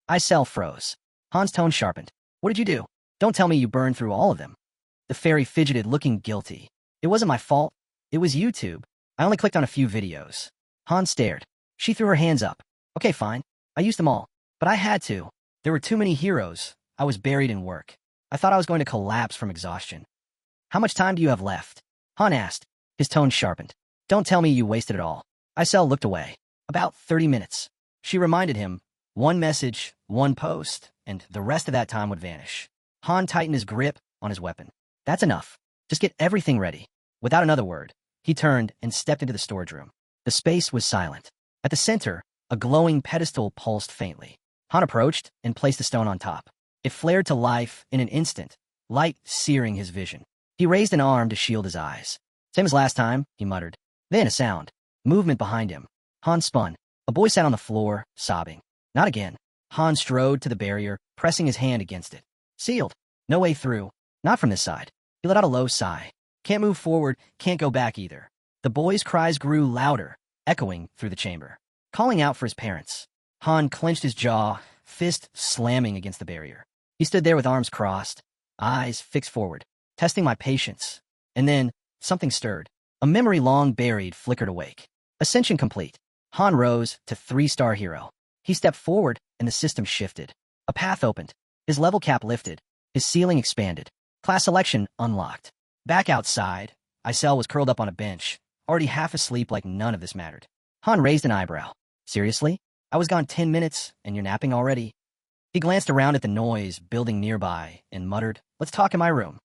Isel froze. Han's tone sharpened. What did you do? Don't tell me you burned through all of them. The fairy fidgeted, looking guilty. It wasn't my fault. It was YouTube. I only clicked on a few videos. Han stared. She threw her hands up. Okay, fine. I used them all. But I had to. There were too many heroes. I was buried in work. I thought I was going to collapse from exhaustion. How much time do you have left? Han asked. His tone sharpened. Don't tell me you wasted it all. Isel looked away. About 30 minutes. She reminded him, 1 message, 1 post, and the rest of that time would vanish. Han tightened his grip on his weapon. That's enough. Just get everything ready. Without another word, he turned and stepped into the storage room. The space was silent. At the center, a glowing pedestal pulsed faintly. Han approached and placed the stone on top. It flared to life in an instant, light searing his vision. He raised an arm to shield his eyes. Same as last time, he muttered. Then a sound. Movement behind him. Han spun. A boy sat on the floor, sobbing. Not again. Han strode to the barrier, pressing his hand against it. Sealed. No way through. Not from this side. He let out a low sigh. Can't move forward, can't go back either. The boy's cries grew louder, echoing through the chamber. Calling out for his parents. Han clenched his jaw, fist slamming against the barrier. He stood there with arms crossed, eyes fixed forward, testing my patience. And then, something stirred. A memory long buried flickered awake. Ascension complete. Han rose to 3-star hero. He stepped forward, and the system shifted. A path opened. His level cap lifted. His ceiling expanded. Class selection unlocked. Back outside, Isel was curled up on a bench, already half asleep like none of this mattered. Han raised an eyebrow. Seriously? I was gone 10 minutes, and you're napping already? He glanced around at the noise building nearby and muttered, Let's talk in my room.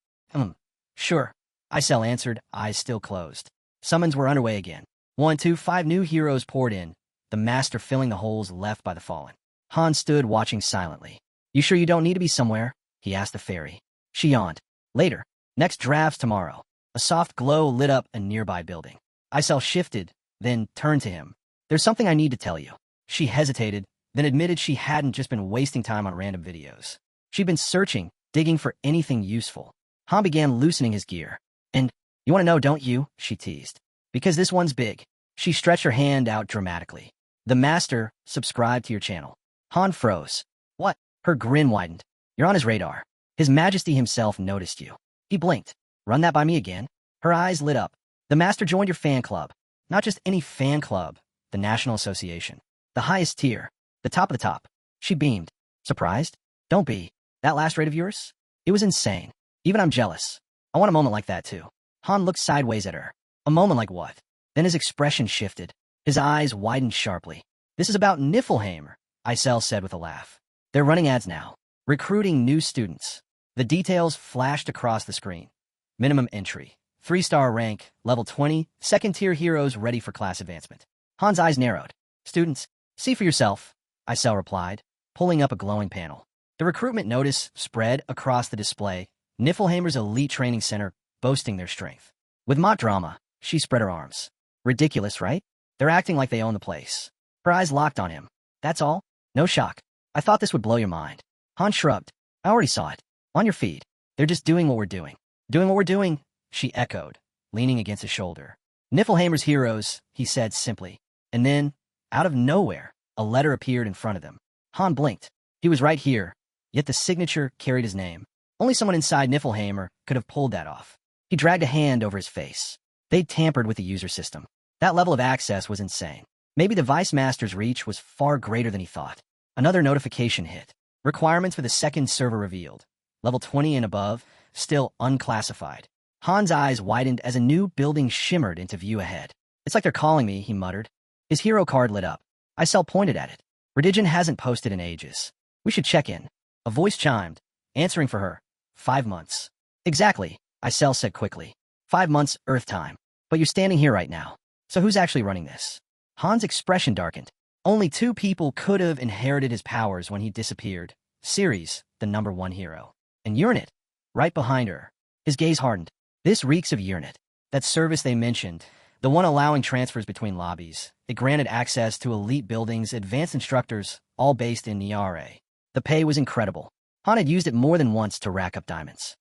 Sure. Isel answered, eyes still closed. Summons were underway again. 1, 2, 5 new heroes poured in, the master filling the holes left by the fallen. Han stood watching silently. You sure you don't need to be somewhere? He asked the fairy. She yawned. Later. Next drafts tomorrow. A soft glow lit up a nearby building. Isel shifted, then turned to him. There's something I need to tell you. She hesitated, then admitted she hadn't just been wasting time on random videos. She'd been searching, digging for anything useful. Han began loosening his gear. And, you want to know, don't you? She teased. Because this one's big. She stretched her hand out dramatically. The master subscribed to your channel. Han froze. What? Her grin widened. You're on his radar. His Majesty himself noticed you. He blinked. Run that by me again? Her eyes lit up. The master joined your fan club. Not just any fan club, the National Association. The highest tier. The top of the top. She beamed. Surprised? Don't be. That last raid of yours? It was insane. Even I'm jealous. I want a moment like that too. Han looked sideways at her. A moment like what? Then his expression shifted. His eyes widened sharply. This is about Niflheim, Isel said with a laugh. They're running ads now. Recruiting new students. The details flashed across the screen. Minimum entry. 3-star rank, level 20, second-tier heroes ready for class advancement. Han's eyes narrowed. Students, see for yourself, Isel replied, pulling up a glowing panel. The recruitment notice spread across the display, Niflheimer's elite training center boasting their strength. With mock drama, she spread her arms. Ridiculous, right? They're acting like they own the place. Her eyes locked on him. That's all? No shock. I thought this would blow your mind. Han shrugged. I already saw it. On your feed. They're just doing what we're doing. Doing what we're doing, she echoed, leaning against his shoulder. Niflheimer's heroes, he said simply. And then, out of nowhere, a letter appeared in front of them. Han blinked. He was right here, yet the signature carried his name. Only someone inside Niflheimer could have pulled that off. He dragged a hand over his face. They'd tampered with the user system. That level of access was insane. Maybe the Vice Master's reach was far greater than he thought. Another notification hit. Requirements for the second server revealed. Level 20 and above, still unclassified. Han's eyes widened as a new building shimmered into view ahead. It's like they're calling me, he muttered. His hero card lit up. Isel pointed at it. Redigen hasn't posted in ages. We should check in. A voice chimed, answering for her. 5 months. Exactly, Isel said quickly. 5 months Earth time. But you're standing here right now. So who's actually running this? Han's expression darkened. Only 2 people could have inherited his powers when he disappeared. Ceres, the #1 hero. And Urnit, right behind her. His gaze hardened. This reeks of Urnit. That service they mentioned, the one allowing transfers between lobbies. It granted access to elite buildings, advanced instructors, all based in Niare. The pay was incredible. Han had used it more than once to rack up diamonds.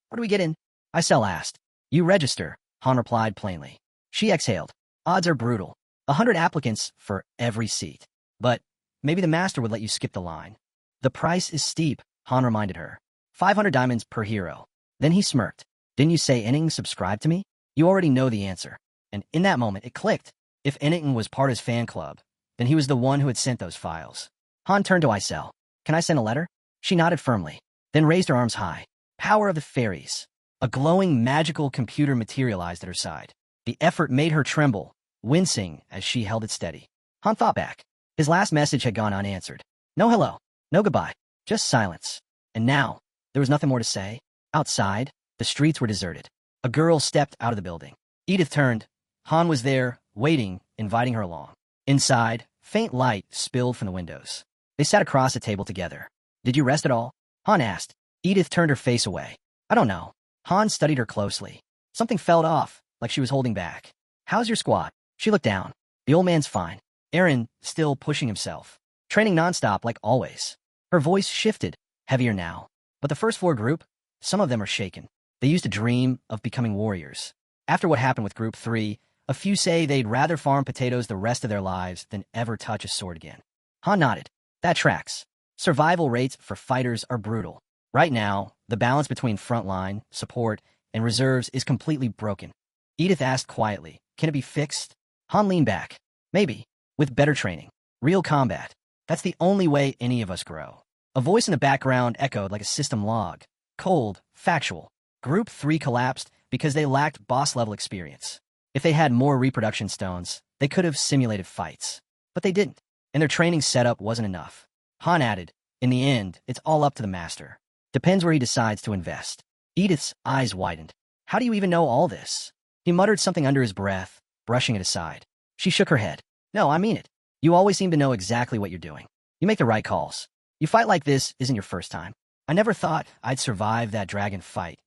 Where do we get in? Isel asked. You register, Han replied plainly. She exhaled. Odds are brutal. 100 applicants for every seat. But maybe the master would let you skip the line. The price is steep, Han reminded her. 500 diamonds per hero. Then he smirked. Didn't you say Enning subscribed to me? You already know the answer. And in that moment, it clicked. If Enning was part of his fan club, then he was the one who had sent those files. Han turned to Isel. Can I send a letter? She nodded firmly, then raised her arms high. Power of the fairies. A glowing, magical computer materialized at her side. The effort made her tremble, wincing as she held it steady. Han thought back. His last message had gone unanswered. No hello, no goodbye, just silence. And now, there was nothing more to say. Outside, the streets were deserted. A girl stepped out of the building. Edith turned. Han was there, waiting, inviting her along. Inside, faint light spilled from the windows. They sat across a table together. Did you rest at all? Han asked. Edith turned her face away. I don't know. Han studied her closely. Something fell off, like she was holding back. How's your squad? She looked down. The old man's fine. Aaron, still pushing himself. Training nonstop like always. Her voice shifted, heavier now. But the first 4 group, some of them are shaken. They used to dream of becoming warriors. After what happened with Group 3, a few say they'd rather farm potatoes the rest of their lives than ever touch a sword again. Han nodded. That tracks. Survival rates for fighters are brutal. Right now, the balance between frontline, support, and reserves is completely broken. Edith asked quietly, can it be fixed? Han leaned back. Maybe. With better training. Real combat. That's the only way any of us grow. A voice in the background echoed like a system log. Cold, factual. Group 3 collapsed because they lacked boss-level experience. If they had more reproduction stones, they could have simulated fights. But they didn't, and their training setup wasn't enough. Han added, in the end, it's all up to the master. Depends where he decides to invest. Edith's eyes widened. How do you even know all this? He muttered something under his breath, brushing it aside. She shook her head. No, I mean it. You always seem to know exactly what you're doing. You make the right calls. You fight like this isn't your first time. I never thought I'd survive that dragon fight.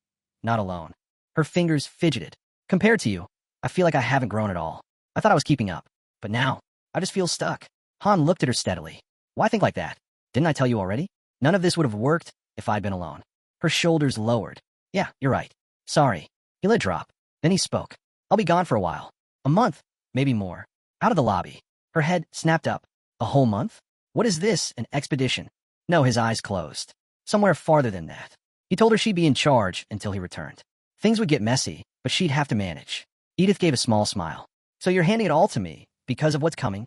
Not alone. Her fingers fidgeted. Compared to you, I feel like I haven't grown at all. I thought I was keeping up. But now, I just feel stuck. Han looked at her steadily. Why think like that? Didn't I tell you already? None of this would have worked if I'd been alone. Her shoulders lowered. Yeah, you're right. Sorry. He let drop. Then he spoke. I'll be gone for a while. A month, maybe more. Out of the lobby. Her head snapped up. A whole month? What is this, an expedition? No, his eyes closed. Somewhere farther than that. He told her she'd be in charge until he returned. Things would get messy, but she'd have to manage. Edith gave a small smile. So you're handing it all to me, because of what's coming?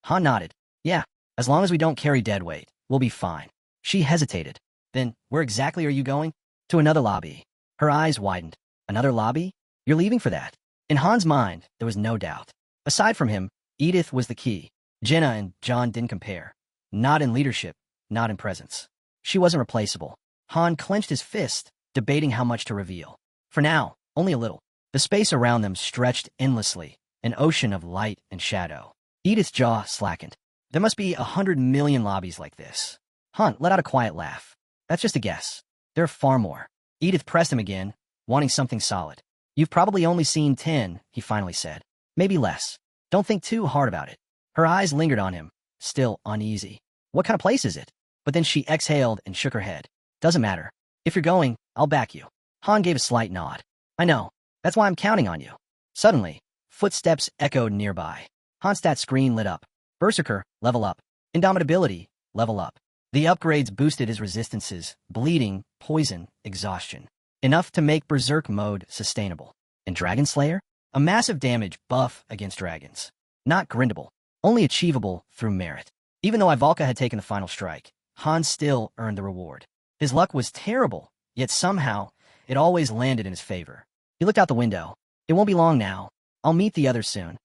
Han nodded. Yeah, as long as we don't carry dead weight, we'll be fine. She hesitated. Then, where exactly are you going? To another lobby. Her eyes widened. Another lobby? You're leaving for that? In Han's mind, there was no doubt. Aside from him, Edith was the key. Jenna and John didn't compare. Not in leadership, not in presence. She wasn't replaceable. Han clenched his fist, debating how much to reveal. For now, only a little. The space around them stretched endlessly, an ocean of light and shadow. Edith's jaw slackened. There must be 100 million lobbies like this. Han let out a quiet laugh. That's just a guess. There are far more. Edith pressed him again, wanting something solid. You've probably only seen 10, he finally said. Maybe less. Don't think too hard about it. Her eyes lingered on him, still uneasy. What kind of place is it? But then she exhaled and shook her head. Doesn't matter. If you're going, I'll back you. Han gave a slight nod. I know. That's why I'm counting on you. Suddenly, footsteps echoed nearby. Han's stat screen lit up. Berserker, level up. Indomitability, level up. The upgrades boosted his resistances, bleeding, poison, exhaustion. Enough to make Berserk mode sustainable. And Dragon Slayer? A massive damage buff against dragons. Not grindable, only achievable through merit. Even though Ivalka had taken the final strike, Han still earned the reward. His luck was terrible, yet somehow, it always landed in his favor. He looked out the window. It won't be long now. I'll meet the others soon.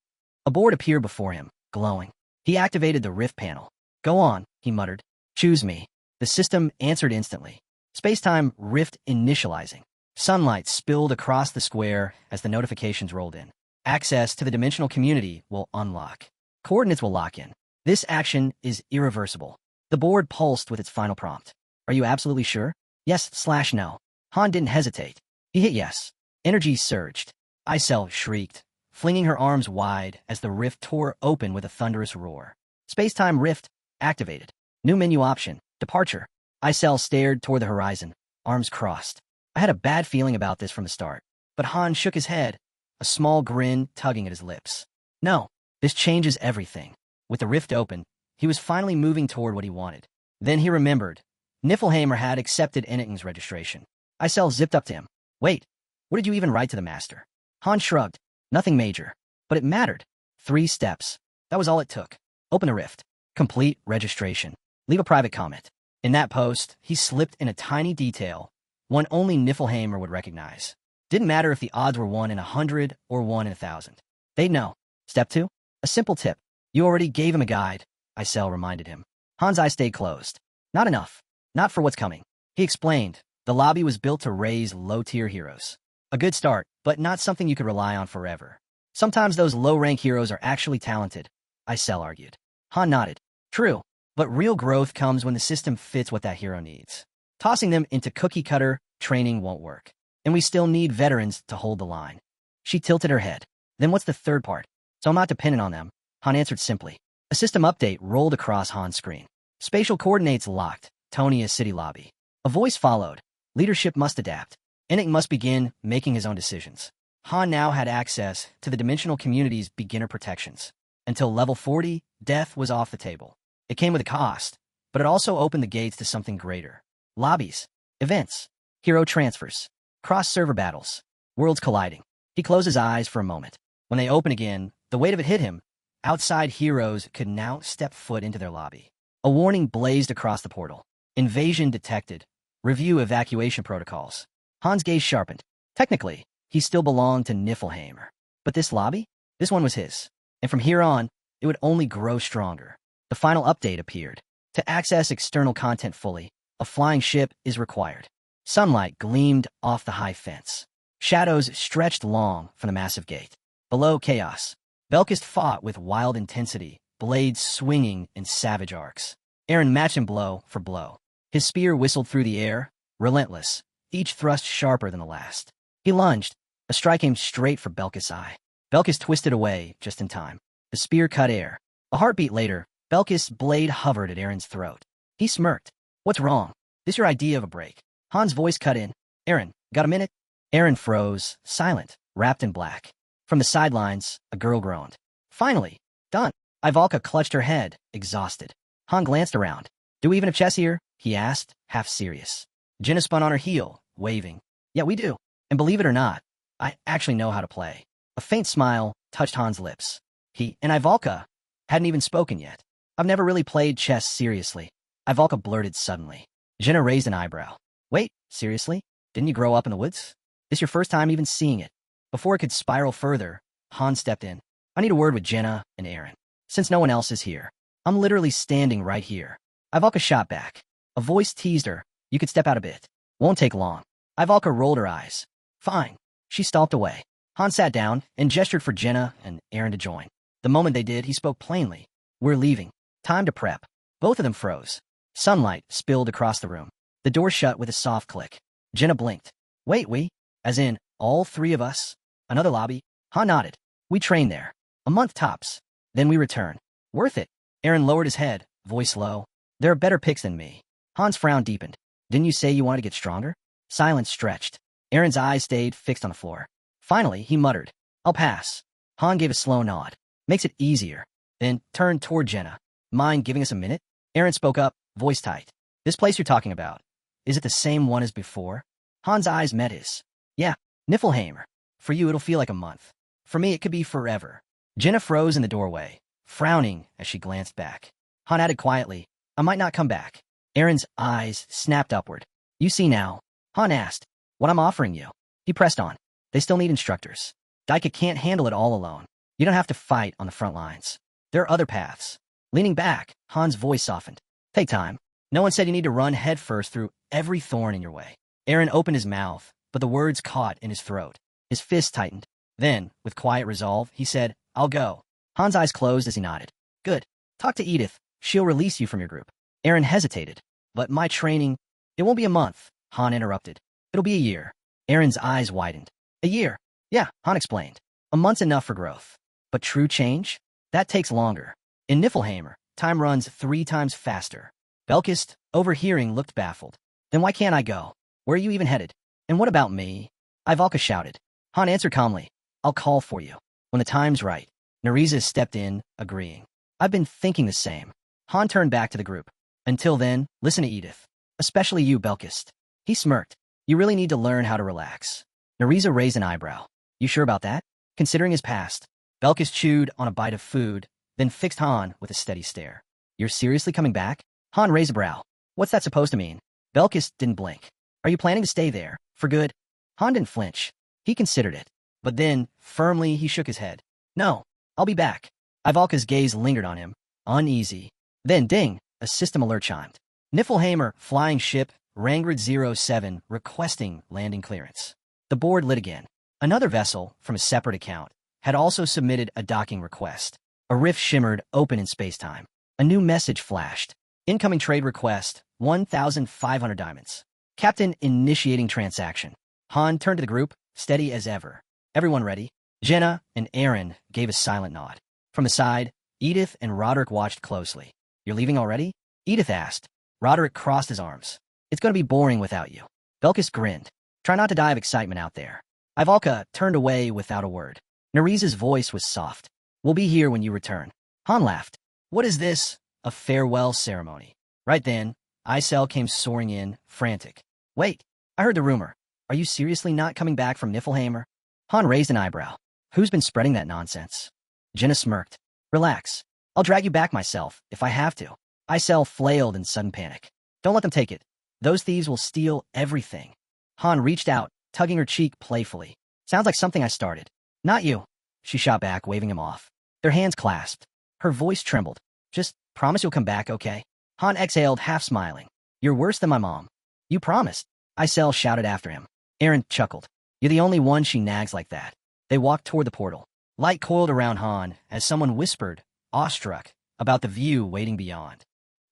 A board appeared before him, glowing. He activated the rift panel. Go on, he muttered. Choose me. The system answered instantly. Spacetime rift initializing. Sunlight spilled across the square as the notifications rolled in. Access to the dimensional community will unlock. Coordinates will lock in. This action is irreversible. The board pulsed with its final prompt. Are you absolutely sure? Yes/no. Han didn't hesitate. He hit yes. Energy surged. Isel shrieked, flinging her arms wide as the rift tore open with a thunderous roar. Spacetime rift activated. New menu option, departure. Isel stared toward the horizon, arms crossed. I had a bad feeling about this from the start. But Han shook his head, a small grin tugging at his lips. No, this changes everything. With the rift open, he was finally moving toward what he wanted. Then he remembered. Niflheimer had accepted Ennington's registration. Isel zipped up to him. Wait, what did you even write to the master? Han shrugged. Nothing major. But it mattered. 3 steps. That was all it took. Open a rift. Complete registration. Leave a private comment. In that post, he slipped in a tiny detail, one only Niflheimer would recognize. Didn't matter if the odds were 1 in 100 or 1 in 1,000. They'd know. Step 2? A simple tip. You already gave him a guide, Isel reminded him. Han's eyes stayed closed. Not enough. Not for what's coming. He explained. The lobby was built to raise low-tier heroes. A good start, but not something you could rely on forever. Sometimes those low-rank heroes are actually talented, Isel argued. Han nodded. True, but real growth comes when the system fits what that hero needs. Tossing them into cookie-cutter training won't work. And we still need veterans to hold the line. She tilted her head. Then what's the third part? So I'm not dependent on them, Han answered simply. A system update rolled across Han's screen. Spatial coordinates locked. Tonia City Lobby. A voice followed. Leadership must adapt. Ennington must begin making his own decisions. Han now had access to the dimensional community's beginner protections. Until level 40, death was off the table. It came with a cost, but it also opened the gates to something greater. Lobbies, events, hero transfers, cross-server battles, worlds colliding. He closed his eyes for a moment. When they opened again, the weight of it hit him. Outside heroes could now step foot into their lobby. A warning blazed across the portal. Invasion detected. Review evacuation protocols. Han's gaze sharpened. Technically, he still belonged to Niflheimer. But this lobby? This one was his. And from here on, it would only grow stronger. The final update appeared. To access external content fully, a flying ship is required. Sunlight gleamed off the high fence. Shadows stretched long from the massive gate. Below, chaos. Belkist fought with wild intensity, blades swinging in savage arcs. Eren matched him blow for blow. His spear whistled through the air, relentless, each thrust sharper than the last. He lunged. A strike aimed straight for Belkist's eye. Belkist twisted away just in time. The spear cut air. A heartbeat later, Belkist's blade hovered at Eren's throat. He smirked. What's wrong? This your idea of a break? Han's voice cut in. Eren, got a minute? Eren froze, silent, wrapped in black. From the sidelines, a girl groaned. Finally, done. Ivalka clutched her head, exhausted. Han glanced around. Do we even have chess here? He asked, half serious. Jenna spun on her heel, waving. Yeah, we do. And believe it or not, I actually know how to play. A faint smile touched Han's lips. He and Ivalka hadn't even spoken yet. I've never really played chess seriously. Ivalka blurted suddenly. Jenna raised an eyebrow. Wait, seriously? Didn't you grow up in the woods? This your first time even seeing it? Before it could spiral further, Han stepped in. I need a word with Jenna and Aaron. Since no one else is here, I'm literally standing right here. Ivalka shot back. A voice teased her. You could step out a bit. Won't take long. Ivalka rolled her eyes. Fine. She stalked away. Han sat down and gestured for Jenna and Aaron to join. The moment they did, he spoke plainly. We're leaving. Time to prep. Both of them froze. Sunlight spilled across the room. The door shut with a soft click. Jenna blinked. Wait, we? As in, all three of us? Another lobby? Han nodded. We train there. A month tops. Then we return. Worth it. Aaron lowered his head, voice low. There are better picks than me. Han's frown deepened. Didn't you say you wanted to get stronger? Silence stretched. Aaron's eyes stayed fixed on the floor. Finally, he muttered. I'll pass. Han gave a slow nod. Makes it easier. Then turned toward Jenna. Mind giving us a minute? Aaron spoke up, voice tight. This place you're talking about, is it the same one as before? Han's eyes met his. Yeah, Niflheim. For you, it'll feel like a month. For me, it could be forever. Jenna froze in the doorway, frowning as she glanced back. Han added quietly, I might not come back. Aaron's eyes snapped upward. You see now? Han asked, what I'm offering you. He pressed on. They still need instructors. Daika can't handle it all alone. You don't have to fight on the front lines. There are other paths. Leaning back, Han's voice softened. Take time. No one said you need to run headfirst through every thorn in your way. Aaron opened his mouth, but the words caught in his throat. His fist tightened. Then, with quiet resolve, he said, I'll go. Han's eyes closed as he nodded. Good. Talk to Edith. She'll release you from your group. Aaron hesitated. But my training... It won't be a month, Han interrupted. It'll be a year. Aaron's eyes widened. A year? Yeah, Han explained. A month's enough for growth. But true change? That takes longer. In Niflheim, time runs 3 times faster. Belkist, overhearing, looked baffled. Then why can't I go? Where are you even headed? And what about me? Ivalka shouted. Han answered calmly. I'll call for you. When the time's right. Nariza stepped in, agreeing. I've been thinking the same. Han turned back to the group. Until then, listen to Edith. Especially you, Belkist. He smirked. You really need to learn how to relax. Nariza raised an eyebrow. You sure about that? Considering his past. Belkist chewed on a bite of food, then fixed Han with a steady stare. You're seriously coming back? Han raised a brow. What's that supposed to mean? Belkist didn't blink. Are you planning to stay there, for good? Han didn't flinch. He considered it. But then, firmly, he shook his head. No, I'll be back. Ivalka's gaze lingered on him, uneasy. Then, ding, a system alert chimed. Niflheimer, flying ship, Rangrid 07, requesting landing clearance. The board lit again. Another vessel, from a separate account, had also submitted a docking request. A rift shimmered open in spacetime. A new message flashed. Incoming trade request, 1,500 diamonds. Captain initiating transaction. Han turned to the group, steady as ever. Everyone ready? Jenna and Aaron gave a silent nod. From the side, Edith and Roderick watched closely. You're leaving already? Edith asked. Roderick crossed his arms. It's going to be boring without you. Belkis grinned. Try not to die of excitement out there. Ivalka turned away without a word. Nariza's voice was soft. We'll be here when you return. Han laughed. What is this? A farewell ceremony. Right then, Isel came soaring in, frantic. Wait, I heard the rumor. Are you seriously not coming back from Niflheim? Han raised an eyebrow. Who's been spreading that nonsense? Jenna smirked. Relax. I'll drag you back myself, if I have to. Isel flailed in sudden panic. Don't let them take it. Those thieves will steal everything. Han reached out, tugging her cheek playfully. Sounds like something I started. Not you. She shot back, waving him off. Their hands clasped. Her voice trembled. Just promise you'll come back, okay? Han exhaled, half smiling. You're worse than my mom. You promised. Isel shouted after him. Aaron chuckled. You're the only one she nags like that. They walked toward the portal. Light coiled around Han as someone whispered, awestruck, about the view waiting beyond.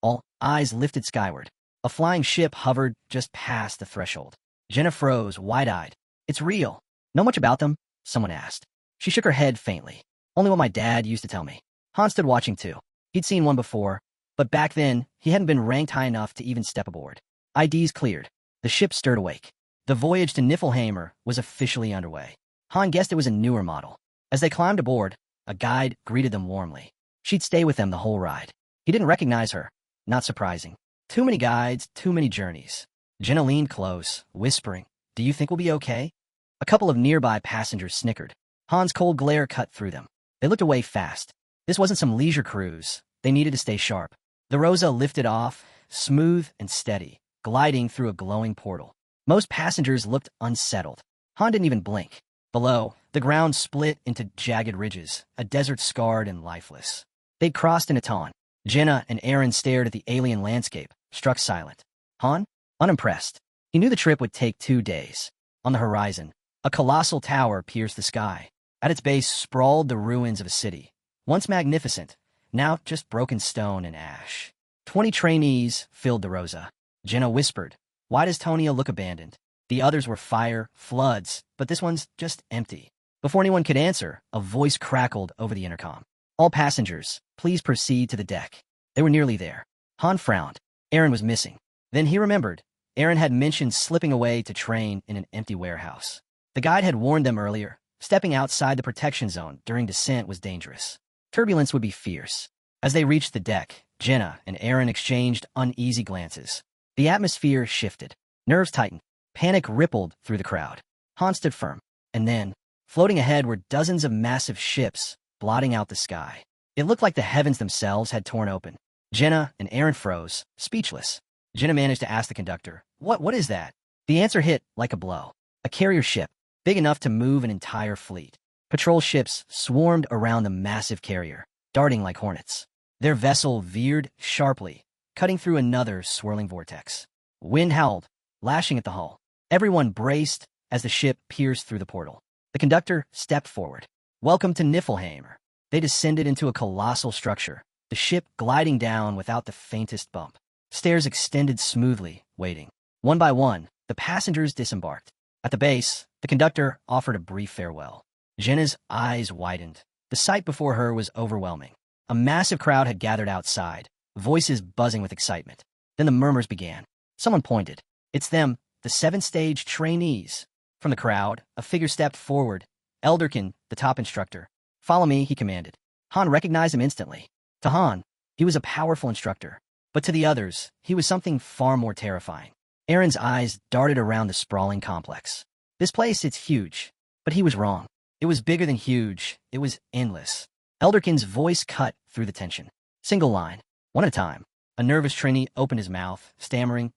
All eyes lifted skyward. A flying ship hovered just past the threshold. Jenna froze, wide-eyed. It's real. Know much about them? Someone asked. She shook her head faintly. Only what my dad used to tell me. Han stood watching too. He'd seen one before, but back then, he hadn't been ranked high enough to even step aboard. IDs cleared. The ship stirred awake. The voyage to Niflheim was officially underway. Han guessed it was a newer model. As they climbed aboard, a guide greeted them warmly. She'd stay with them the whole ride. He didn't recognize her. Not surprising. Too many guides, too many journeys. Jenna leaned close, whispering, "Do you think we'll be okay?" A couple of nearby passengers snickered. Han's cold glare cut through them. They looked away fast. This wasn't some leisure cruise. They needed to stay sharp. The Rosa lifted off, smooth and steady, gliding through a glowing portal. Most passengers looked unsettled. Han didn't even blink. Below, the ground split into jagged ridges, a desert scarred and lifeless. They'd crossed into Taun. Jenna and Aaron stared at the alien landscape, struck silent. Han? Unimpressed. He knew the trip would take 2 days. On the horizon, a colossal tower pierced the sky. At its base sprawled the ruins of a city, once magnificent, now just broken stone and ash. 20 trainees filled the Rosa. Jenna whispered, "Why does Tonia look abandoned? The others were fire, floods, but this one's just empty." Before anyone could answer, a voice crackled over the intercom. "All passengers, please proceed to the deck." They were nearly there. Han frowned. Aaron was missing. Then he remembered. Aaron had mentioned slipping away to train in an empty warehouse. The guide had warned them earlier. Stepping outside the protection zone during descent was dangerous. Turbulence would be fierce. As they reached the deck, Jenna and Aaron exchanged uneasy glances. The atmosphere shifted. Nerves tightened. Panic rippled through the crowd. Han stood firm. And then, floating ahead were dozens of massive ships, blotting out the sky. It looked like the heavens themselves had torn open. Jenna and Aaron froze, speechless. Jenna managed to ask the conductor, What is that?" The answer hit like a blow. A carrier ship, big enough to move an entire fleet. Patrol ships swarmed around the massive carrier, darting like hornets. Their vessel veered sharply, cutting through another swirling vortex. Wind howled, lashing at the hull. Everyone braced as the ship pierced through the portal. The conductor stepped forward. "Welcome to Niflheim." They descended into a colossal structure, the ship gliding down without the faintest bump. Stairs extended smoothly, waiting. One by one, the passengers disembarked. At the base, the conductor offered a brief farewell. Jenna's eyes widened. The sight before her was overwhelming. A massive crowd had gathered outside, voices buzzing with excitement. Then the murmurs began. Someone pointed. "It's them, the 7th-stage trainees." From the crowd, a figure stepped forward. Elderkin, the top instructor. "Follow me," he commanded. Han recognized him instantly. To Han, he was a powerful instructor. But to the others, he was something far more terrifying. Aaron's eyes darted around the sprawling complex. This place, it's huge. But he was wrong. It was bigger than huge. It was endless. Elderkin's voice cut through the tension. Single line, one at a time. A nervous trainee opened his mouth, stammering,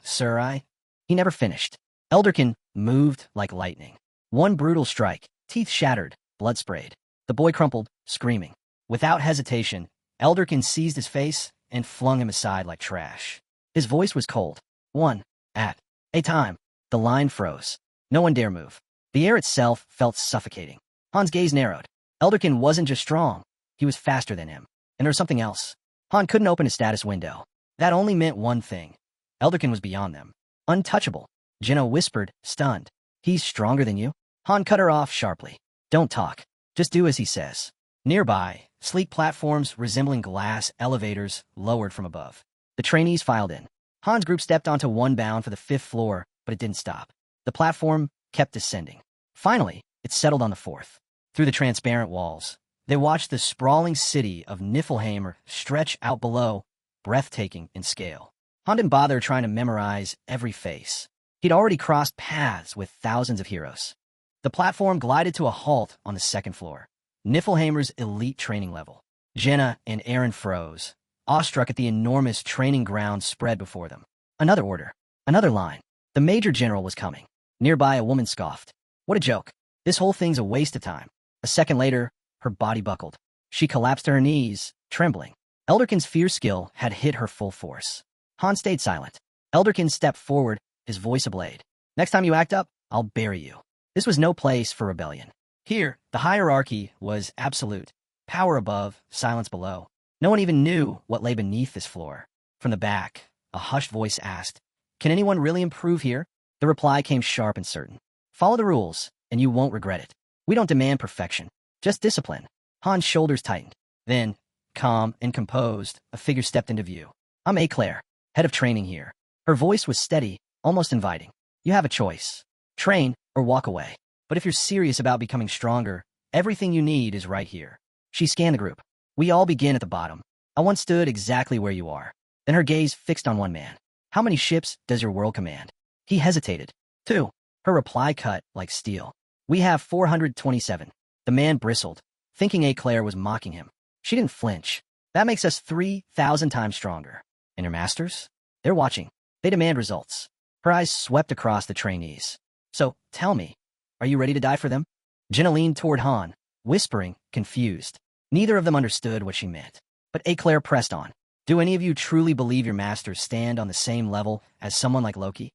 sir, I... He never finished. Elderkin moved like lightning. One brutal strike, teeth shattered, blood sprayed. The boy crumpled, screaming. Without hesitation, Elderkin seized his face and flung him aside like trash. His voice was cold. One, at a time. The line froze. No one dare move. The air itself felt suffocating. Han's gaze narrowed. Elderkin wasn't just strong. He was faster than him. And there was something else. Han couldn't open his status window. That only meant one thing. Elderkin was beyond them. Untouchable. Jenna whispered, stunned. "He's stronger than you?" Han cut her off sharply. "Don't talk. Just do as he says." Nearby, sleek platforms resembling glass elevators lowered from above. The trainees filed in. Han's group stepped onto one bound for the 5th floor, but it didn't stop. The platform kept descending. Finally, it settled on the 4th. Through the transparent walls, they watched the sprawling city of Niflheim stretch out below, breathtaking in scale. Han didn't bother trying to memorize every face. He'd already crossed paths with thousands of heroes. The platform glided to a halt on the 2nd floor. Niflheimer's elite training level. Jenna and Aaron froze, awestruck at the enormous training ground spread before them. Another order. Another line. The Major General was coming. Nearby, a woman scoffed. "What a joke. This whole thing's a waste of time." A second later, her body buckled. She collapsed to her knees, trembling. Elderkin's fear skill had hit her full force. Han stayed silent. Elderkin stepped forward, his voice ablaze. "Next time you act up, I'll bury you." This was no place for rebellion. Here, the hierarchy was absolute. Power above, silence below. No one even knew what lay beneath this floor. From the back, a hushed voice asked, "Can anyone really improve here?" The reply came sharp and certain. "Follow the rules, and you won't regret it. We don't demand perfection, just discipline." Han's shoulders tightened. Then, calm and composed, a figure stepped into view. "I'm Eclair, head of training here." Her voice was steady, almost inviting. "You have a choice. Train or walk away. But if you're serious about becoming stronger, everything you need is right here." She scanned the group. We all begin at the bottom. I once stood exactly where you are. Then her gaze fixed on one man. How many ships does your world command? He hesitated. 2. Her reply cut like steel. We have 427. The man bristled, thinking Eclair was mocking him. She didn't flinch. That makes us 3,000 times stronger. And your masters? They're watching. They demand results. Her eyes swept across the trainees. So, tell me, are you ready to die for them? Jenna leaned toward Han, whispering, confused. Neither of them understood what she meant. But Eclair pressed on. Do any of you truly believe your masters stand on the same level as someone like Loki?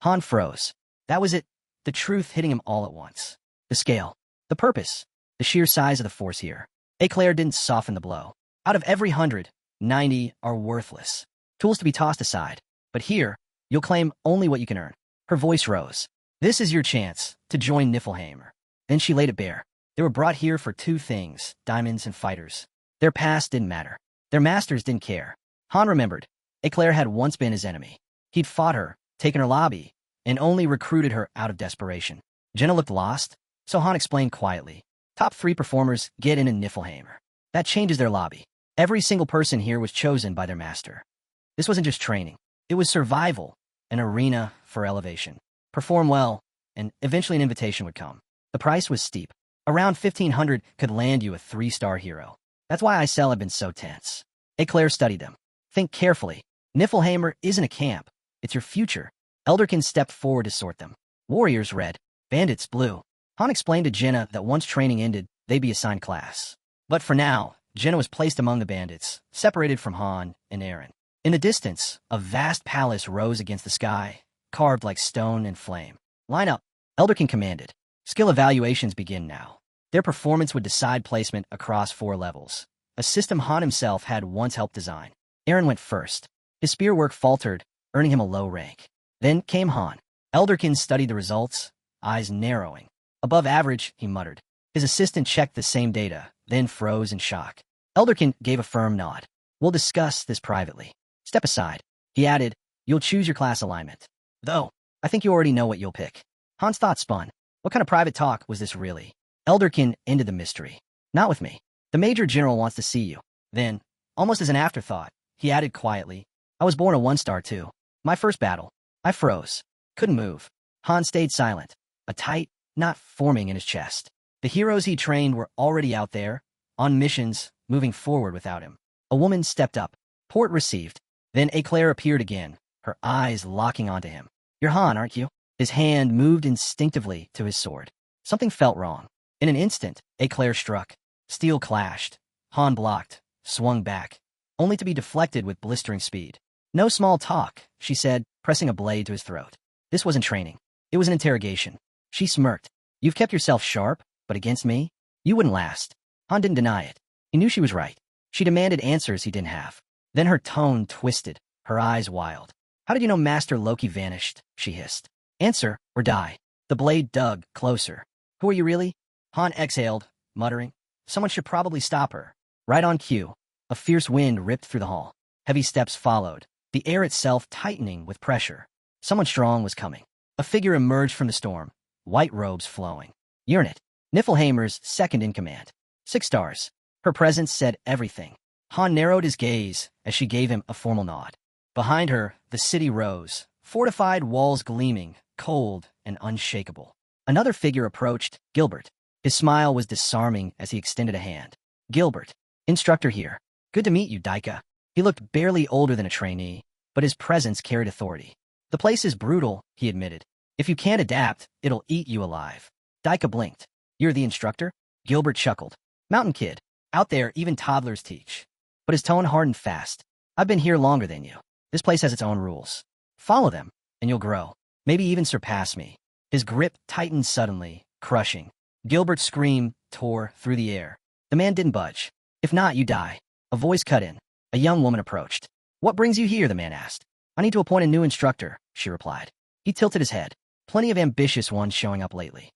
Han froze. That was it. The truth hitting him all at once. The scale. The purpose. The sheer size of the force here. Eclair didn't soften the blow. Out of every 100, 90 are worthless. Tools to be tossed aside. But here, you'll claim only what you can earn. Her voice rose. This is your chance to join Niflheim. Then she laid it bare. They were brought here for 2 things, diamonds and fighters. Their past didn't matter. Their masters didn't care. Han remembered. Eclair had once been his enemy. He'd fought her, taken her lobby, and only recruited her out of desperation. Jenna looked lost, so Han explained quietly. Top 3 performers get in Niflheim. That changes their lobby. Every single person here was chosen by their master. This wasn't just training. It was survival, an arena for elevation. Perform well, and eventually an invitation would come. The price was steep. Around 1,500 could land you a 3-star hero. That's why Isel had been so tense. Eclair studied them. Think carefully. Niflheim isn't a camp. It's your future. Elderkin stepped forward to sort them. Warriors red, bandits blue. Han explained to Jenna that once training ended, they'd be assigned class. But for now, Jenna was placed among the bandits, separated from Han and Aaron. In the distance, a vast palace rose against the sky, carved like stone and flame. Line up, Elderkin commanded. Skill evaluations begin now. Their performance would decide placement across 4 levels, a system Han himself had once helped design. Aaron went first. His spear work faltered, earning him a low rank. Then came Han. Elderkin studied the results, eyes narrowing. Above average, he muttered. His assistant checked the same data, then froze in shock. Elderkin gave a firm nod. We'll discuss this privately. Step aside. He added, you'll choose your class alignment. Though, I think you already know what you'll pick. Han's thoughts spun. What kind of private talk was this really? Elderkin ended the mystery. Not with me. The Major General wants to see you. Then, almost as an afterthought, he added quietly, I was born a 1-star too. My first battle. I froze. Couldn't move. Han stayed silent, a tight knot forming in his chest. The heroes he trained were already out there, on missions, moving forward without him. A woman stepped up. Port received. Then Eclair appeared again, her eyes locking onto him. You're Han, aren't you? His hand moved instinctively to his sword. Something felt wrong. In an instant, Eclair struck. Steel clashed. Han blocked, swung back, only to be deflected with blistering speed. No small talk, she said, pressing a blade to his throat. This wasn't training. It was an interrogation. She smirked. You've kept yourself sharp, but against me? You wouldn't last. Han didn't deny it. He knew she was right. She demanded answers he didn't have. Then her tone twisted, her eyes wild. How did you know Master Loki vanished? She hissed. Answer, or die. The blade dug closer. Who are you really? Han exhaled, muttering. Someone should probably stop her. Right on cue. A fierce wind ripped through the hall. Heavy steps followed, the air itself tightening with pressure. Someone strong was coming. A figure emerged from the storm, white robes flowing. Urnit, Niflheim's second in command. 6 stars. Her presence said everything. Han narrowed his gaze as she gave him a formal nod. Behind her, the city rose, fortified walls gleaming, cold and unshakable. Another figure approached, Gilbert. His smile was disarming as he extended a hand. Gilbert, instructor here. Good to meet you, Daika. He looked barely older than a trainee, but his presence carried authority. The place is brutal, he admitted. If you can't adapt, it'll eat you alive. Daika blinked. You're the instructor? Gilbert chuckled. Mountain kid. Out there, even toddlers teach. But his tone hardened fast. I've been here longer than you. This place has its own rules. Follow them, and you'll grow. Maybe even surpass me. His grip tightened suddenly, crushing. Gilbert's scream tore through the air. The man didn't budge. If not, you die. A voice cut in. A young woman approached. What brings you here? The man asked. I need to appoint a new instructor, she replied. He tilted his head. Plenty of ambitious ones showing up lately.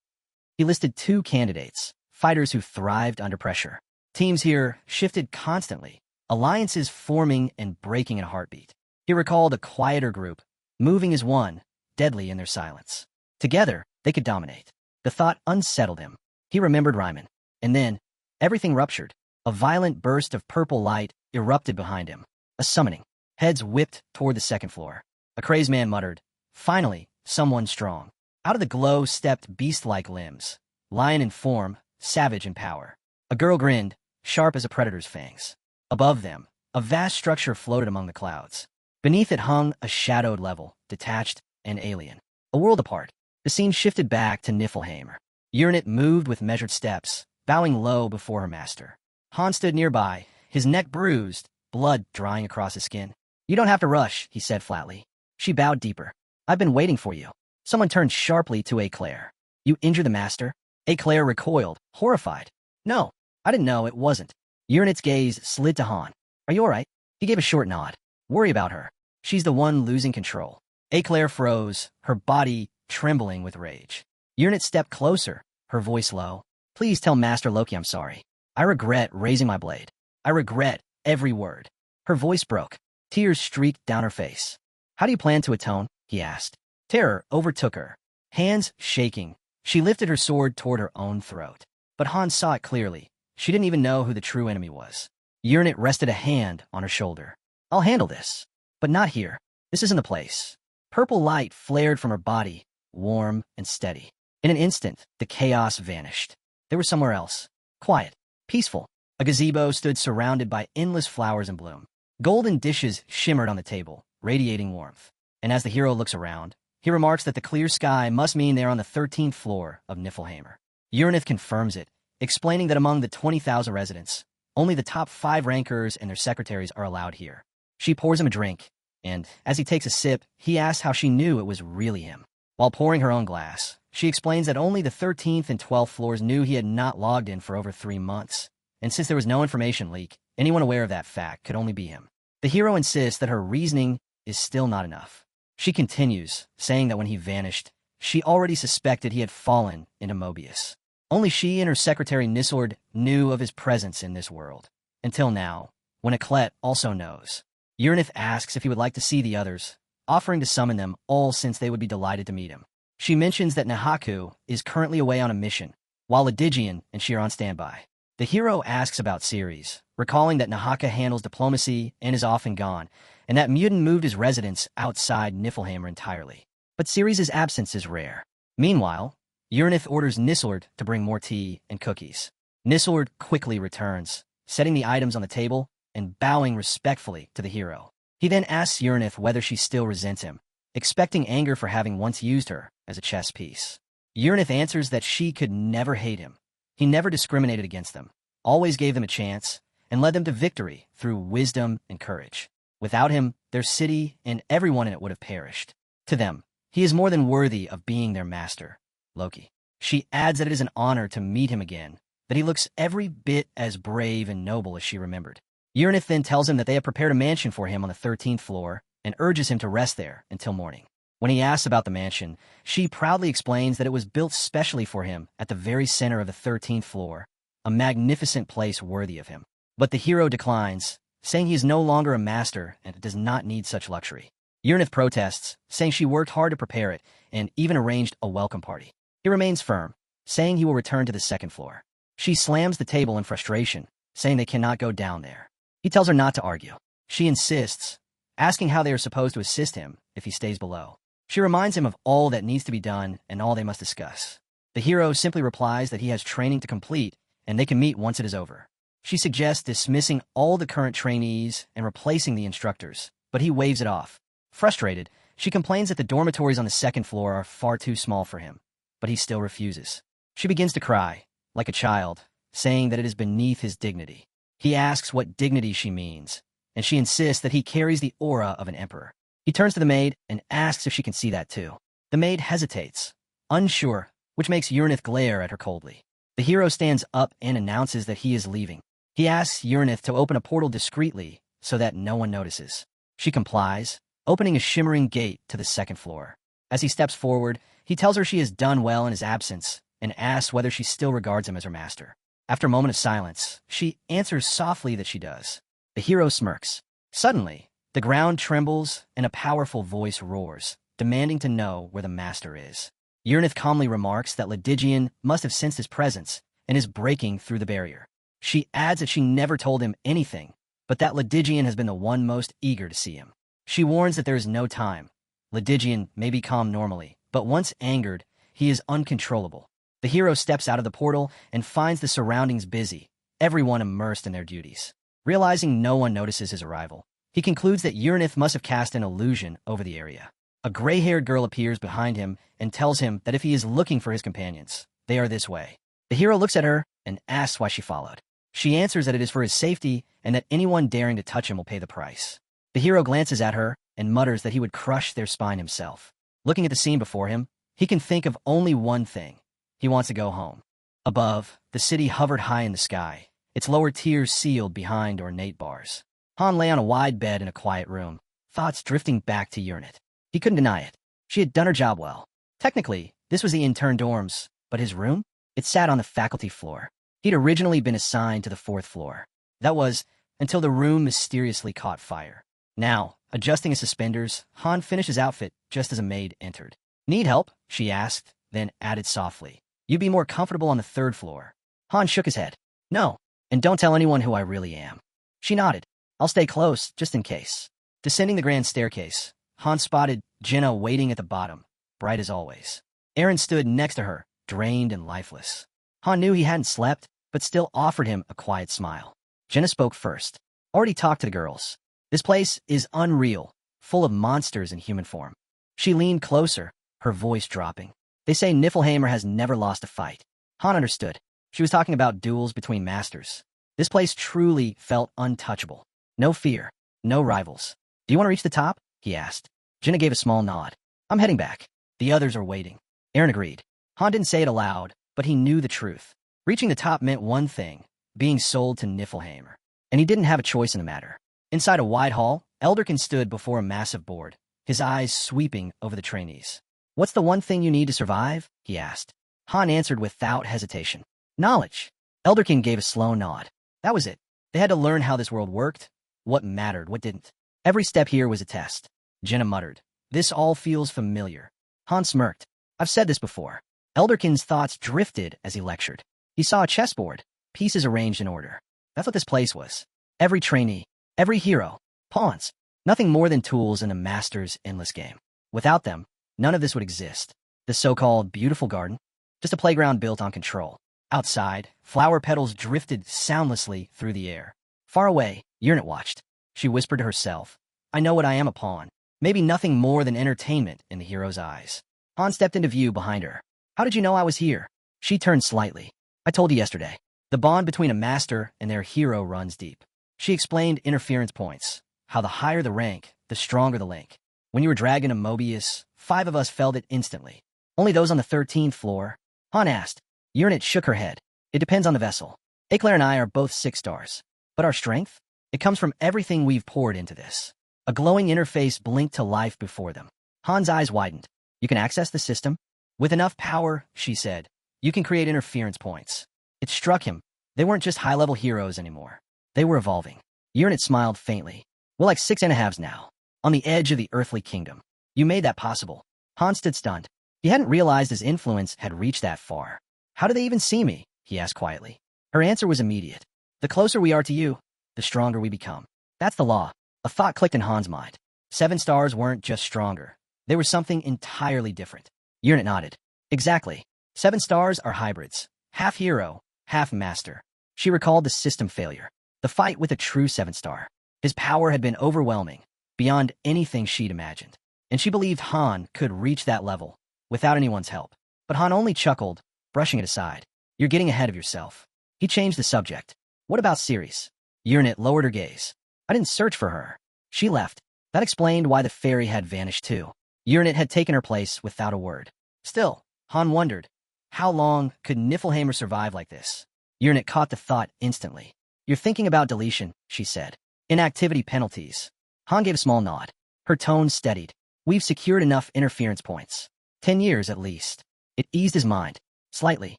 He listed 2 candidates, fighters who thrived under pressure. Teams here shifted constantly, alliances forming and breaking in a heartbeat. He recalled a quieter group, moving as one, deadly in their silence. Together, they could dominate. The thought unsettled him. He remembered Ryman. And then, everything ruptured. A violent burst of purple light erupted behind him. A summoning. Heads whipped toward the second floor. A crazed man muttered, "Finally, someone strong." Out of the glow stepped beast-like limbs, lion in form, savage in power. A girl grinned, sharp as a predator's fangs. Above them, a vast structure floated among the clouds. Beneath it hung a shadowed level, detached and alien. A world apart, the scene shifted back to Niflheim. Urnit moved with measured steps, bowing low before her master. Han stood nearby, his neck bruised, blood drying across his skin. "You don't have to rush," he said flatly. She bowed deeper. "I've been waiting for you." Someone turned sharply to Eclair. "You injured the master?" Eclair recoiled, horrified. "No, I didn't know it wasn't." Urnit's gaze slid to Han. "Are you all right?" He gave a short nod. "Worry about her. She's the one losing control." Eclair froze, her body trembling with rage. Urnit stepped closer, her voice low. "Please tell Master Loki I'm sorry. I regret raising my blade. I regret every word." Her voice broke. Tears streaked down her face. "How do you plan to atone?" he asked. Terror overtook her. Hands shaking, she lifted her sword toward her own throat. But Han saw it clearly. She didn't even know who the true enemy was. Urnit rested a hand on her shoulder. "I'll handle this. But not here. This isn't the place." Purple light flared from her body, warm and steady. In an instant, the chaos vanished. They were somewhere else. Quiet. Peaceful. A gazebo stood surrounded by endless flowers in bloom. Golden dishes shimmered on the table, radiating warmth. And as the hero looks around, he remarks that the clear sky must mean they're on the 13th floor of Niflheim. Urnith confirms it, explaining that among the 20,000 residents, only the top 5 rankers and their secretaries are allowed here. She pours him a drink, and as he takes a sip, he asks how she knew it was really him. While pouring her own glass, she explains that only the 13th and 12th floors knew he had not logged in for over 3 months, and since there was no information leak, anyone aware of that fact could only be him. The hero insists that her reasoning is still not enough. She continues, saying that when he vanished, she already suspected he had fallen into Mobius. Only she and her secretary Nisord knew of his presence in this world. Until now, when Eclet also knows. Urnith asks if he would like to see the others, offering to summon them all since they would be delighted to meet him. She mentions that Nahaku is currently away on a mission, while Lydigian and she are on standby. The hero asks about Ceres, recalling that Nahaka handles diplomacy and is often gone, and that Mutin moved his residence outside Niflheim entirely. But Ceres' absence is rare. Meanwhile, Urnith orders Nisord to bring more tea and cookies. Nisord quickly returns, setting the items on the table and bowing respectfully to the hero. He then asks Urnith whether she still resents him, expecting anger for having once used her as a chess piece. Urnith answers that she could never hate him. He never discriminated against them, always gave them a chance, and led them to victory through wisdom and courage. Without him, their city and everyone in it would have perished. To them, he is more than worthy of being their master, Loki. She adds that it is an honor to meet him again, that he looks every bit as brave and noble as she remembered. Urnith then tells him that they have prepared a mansion for him on the 13th floor and urges him to rest there until morning. When he asks about the mansion, she proudly explains that it was built specially for him at the very center of the 13th floor, a magnificent place worthy of him. But the hero declines, saying he is no longer a master and does not need such luxury. Urnith protests, saying she worked hard to prepare it and even arranged a welcome party. He remains firm, saying he will return to the 2nd floor. She slams the table in frustration, saying they cannot go down there. He tells her not to argue. She insists, asking how they are supposed to assist him if he stays below. She reminds him of all that needs to be done and all they must discuss. The hero simply replies that he has training to complete and they can meet once it is over. She suggests dismissing all the current trainees and replacing the instructors, but he waves it off. Frustrated, she complains that the dormitories on the 2nd floor are far too small for him, but he still refuses. She begins to cry, like a child, saying that it is beneath his dignity. He asks what dignity she means, and she insists that he carries the aura of an emperor. He turns to the maid and asks if she can see that too. The maid hesitates, unsure, which makes Urnith glare at her coldly. The hero stands up and announces that he is leaving. He asks Urnith to open a portal discreetly so that no one notices. She complies, opening a shimmering gate to the 2nd floor. As he steps forward, he tells her she has done well in his absence and asks whether she still regards him as her master. After a moment of silence, she answers softly that she does. The hero smirks. Suddenly, the ground trembles and a powerful voice roars, demanding to know where the master is. Urnith calmly remarks that Lydigian must have sensed his presence and is breaking through the barrier. She adds that she never told him anything, but that Lydigian has been the one most eager to see him. She warns that there is no time. Lydigian may be calm normally, but once angered, he is uncontrollable. The hero steps out of the portal and finds the surroundings busy, everyone immersed in their duties. Realizing no one notices his arrival, he concludes that Uranith must have cast an illusion over the area. A gray-haired girl appears behind him and tells him that if he is looking for his companions, they are this way. The hero looks at her and asks why she followed. She answers that it is for his safety and that anyone daring to touch him will pay the price. The hero glances at her and mutters that he would crush their spine himself. Looking at the scene before him, he can think of only one thing. He wants to go home. Above, the city hovered high in the sky, its lower tiers sealed behind ornate bars. Han lay on a wide bed in a quiet room, thoughts drifting back to Uranith. He couldn't deny it. She had done her job well. Technically, this was the intern dorms, but his room? It sat on the faculty floor. He'd originally been assigned to the 4th floor. That was, until the room mysteriously caught fire. Now, adjusting his suspenders, Han finished his outfit just as a maid entered. "Need help?" she asked, then added softly. "You'd be more comfortable on the 3rd floor." Han shook his head. "No, and don't tell anyone who I really am." She nodded. "I'll stay close, just in case." Descending the grand staircase, Han spotted Jenna waiting at the bottom, bright as always. Aaron stood next to her, drained and lifeless. Han knew he hadn't slept, but still offered him a quiet smile. Jenna spoke first. "Already talked to the girls. This place is unreal, full of monsters in human form." She leaned closer, her voice dropping. "They say Niflheimer has never lost a fight." Han understood. She was talking about duels between masters. This place truly felt untouchable. No fear, no rivals. "Do you want to reach the top?" he asked. Jenna gave a small nod. "I'm heading back. The others are waiting." Aaron agreed. Han didn't say it aloud, but he knew the truth. Reaching the top meant one thing, being sold to Niflheimer. And he didn't have a choice in the matter. Inside a wide hall, Elderkin stood before a massive board, his eyes sweeping over the trainees. "What's the one thing you need to survive?" he asked. Han answered without hesitation. "Knowledge." Elderkin gave a slow nod. That was it. They had to learn how this world worked, what mattered, what didn't. Every step here was a test. Jenna muttered. "This all feels familiar." Han smirked. "I've said this before." Elderkin's thoughts drifted as he lectured. He saw a chessboard, pieces arranged in order. That's what this place was. Every trainee, every hero, pawns. Nothing more than tools in a master's endless game. Without them, none of this would exist. The so-called beautiful garden, just a playground built on control. Outside, flower petals drifted soundlessly through the air. Far away, Uranith watched. She whispered to herself, "I know what I am a pawn. Maybe nothing more than entertainment in the hero's eyes." Han stepped into view behind her. "How did you know I was here?" She turned slightly. "I told you yesterday. The bond between a master and their hero runs deep." She explained interference points, how the higher the rank, the stronger the link. "When you were dragging a Mobius, 5 of us felt it instantly. Only those on the 13th floor?" Han asked. Uranith shook her head. "It depends on the vessel. Eclair and I are both 6 stars. But our strength? It comes from everything we've poured into this." A glowing interface blinked to life before them. Han's eyes widened. "You can access the system?" "With enough power," she said, "you can create interference points." It struck him. They weren't just high-level heroes anymore. They were evolving. Uranith smiled faintly. "We're like 6.5s now, on the edge of the earthly kingdom. You made that possible." Han stood stunned. He hadn't realized his influence had reached that far. "How do they even see me?" he asked quietly. Her answer was immediate. "The closer we are to you, the stronger we become. That's the law." A thought clicked in Han's mind. 7 stars weren't just stronger. They were something entirely different. Uranith nodded. "Exactly. 7 stars are hybrids. Half hero, half master." She recalled the system failure. The fight with a true 7-star. His power had been overwhelming, beyond anything she'd imagined. And she believed Han could reach that level, without anyone's help. But Han only chuckled, brushing it aside. "You're getting ahead of yourself." He changed the subject. "What about Ceres?" Uranith lowered her gaze. "I didn't search for her. She left." That explained why the fairy had vanished too. Uranith had taken her place without a word. Still, Han wondered, how long could Niflheimer survive like this? Uranith caught the thought instantly. "You're thinking about deletion," she said. "Inactivity penalties." Han gave a small nod. Her tone steadied. "We've secured enough interference points. 10 years at least." It eased his mind. Slightly.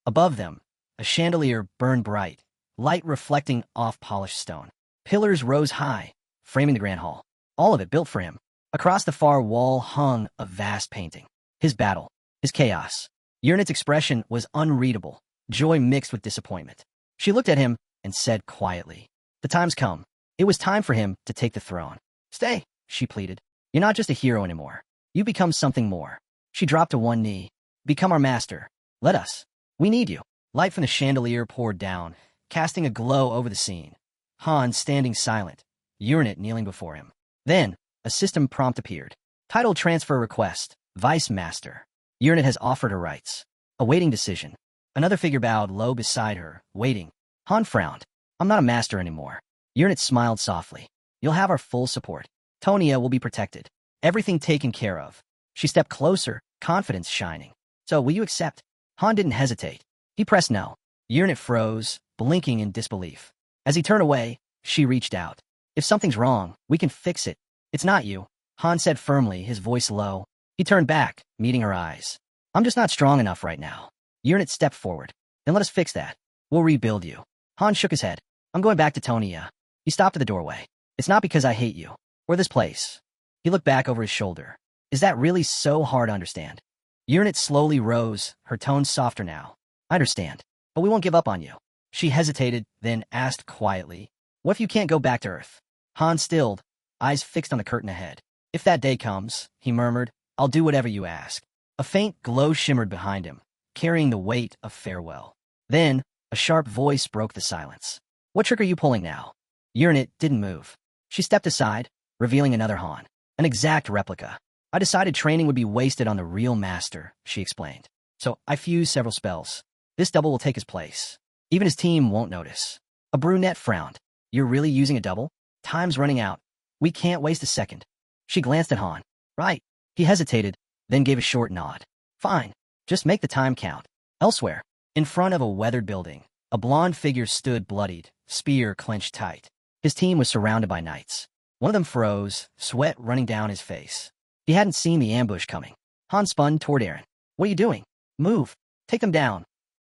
Above them, a chandelier burned bright, light reflecting off polished stone. Pillars rose high, framing the grand hall. All of it built for him. Across the far wall hung a vast painting. His battle. His chaos. Uranith's expression was unreadable, joy mixed with disappointment. She looked at him, and said quietly, "The time's come. It was time for him to take the throne." "Stay," she pleaded. "You're not just a hero anymore. You become something more." She dropped to one knee. "Become our master. Let us. We need you." Light from the chandelier poured down, casting a glow over the scene. Han standing silent, Uranit kneeling before him. Then, a system prompt appeared. Title transfer request, Vice Master. Uranit has offered her rights. Awaiting decision. Another figure bowed low beside her, waiting. Han frowned. "I'm not a master anymore." Uranit smiled softly. "You'll have our full support. Tonia will be protected. Everything taken care of." She stepped closer, confidence shining. "So, will you accept?" Han didn't hesitate. He pressed no. Uranit froze, blinking in disbelief. As he turned away, she reached out. "If something's wrong, we can fix it. It's not you," Han said firmly, his voice low. He turned back, meeting her eyes. "I'm just not strong enough right now." Uranit stepped forward. "Then let us fix that. We'll rebuild you." Han shook his head. "I'm going back to Tonia." He stopped at the doorway. "It's not because I hate you. Or this place." He looked back over his shoulder. "Is that really so hard to understand?" Uranit slowly rose, her tone softer now. "I understand, but we won't give up on you." She hesitated, then asked quietly, "What if you can't go back to Earth?" Han stilled, eyes fixed on the curtain ahead. "If that day comes," he murmured, "I'll do whatever you ask." A faint glow shimmered behind him, carrying the weight of farewell. Then, a sharp voice broke the silence. "What trick are you pulling now?" Uranit didn't move. She stepped aside, revealing another Han. An exact replica. "I decided training would be wasted on the real master," she explained. "So I fused several spells. This double will take his place. Even his team won't notice." A brunette frowned. "You're really using a double? Time's running out. We can't waste a second." She glanced at Han. "Right." He hesitated, then gave a short nod. "Fine. Just make the time count." Elsewhere, in front of a weathered building, a blonde figure stood bloodied, spear clenched tight. His team was surrounded by knights. One of them froze, sweat running down his face. He hadn't seen the ambush coming. Han spun toward Eren. "What are you doing? Move. Take them down."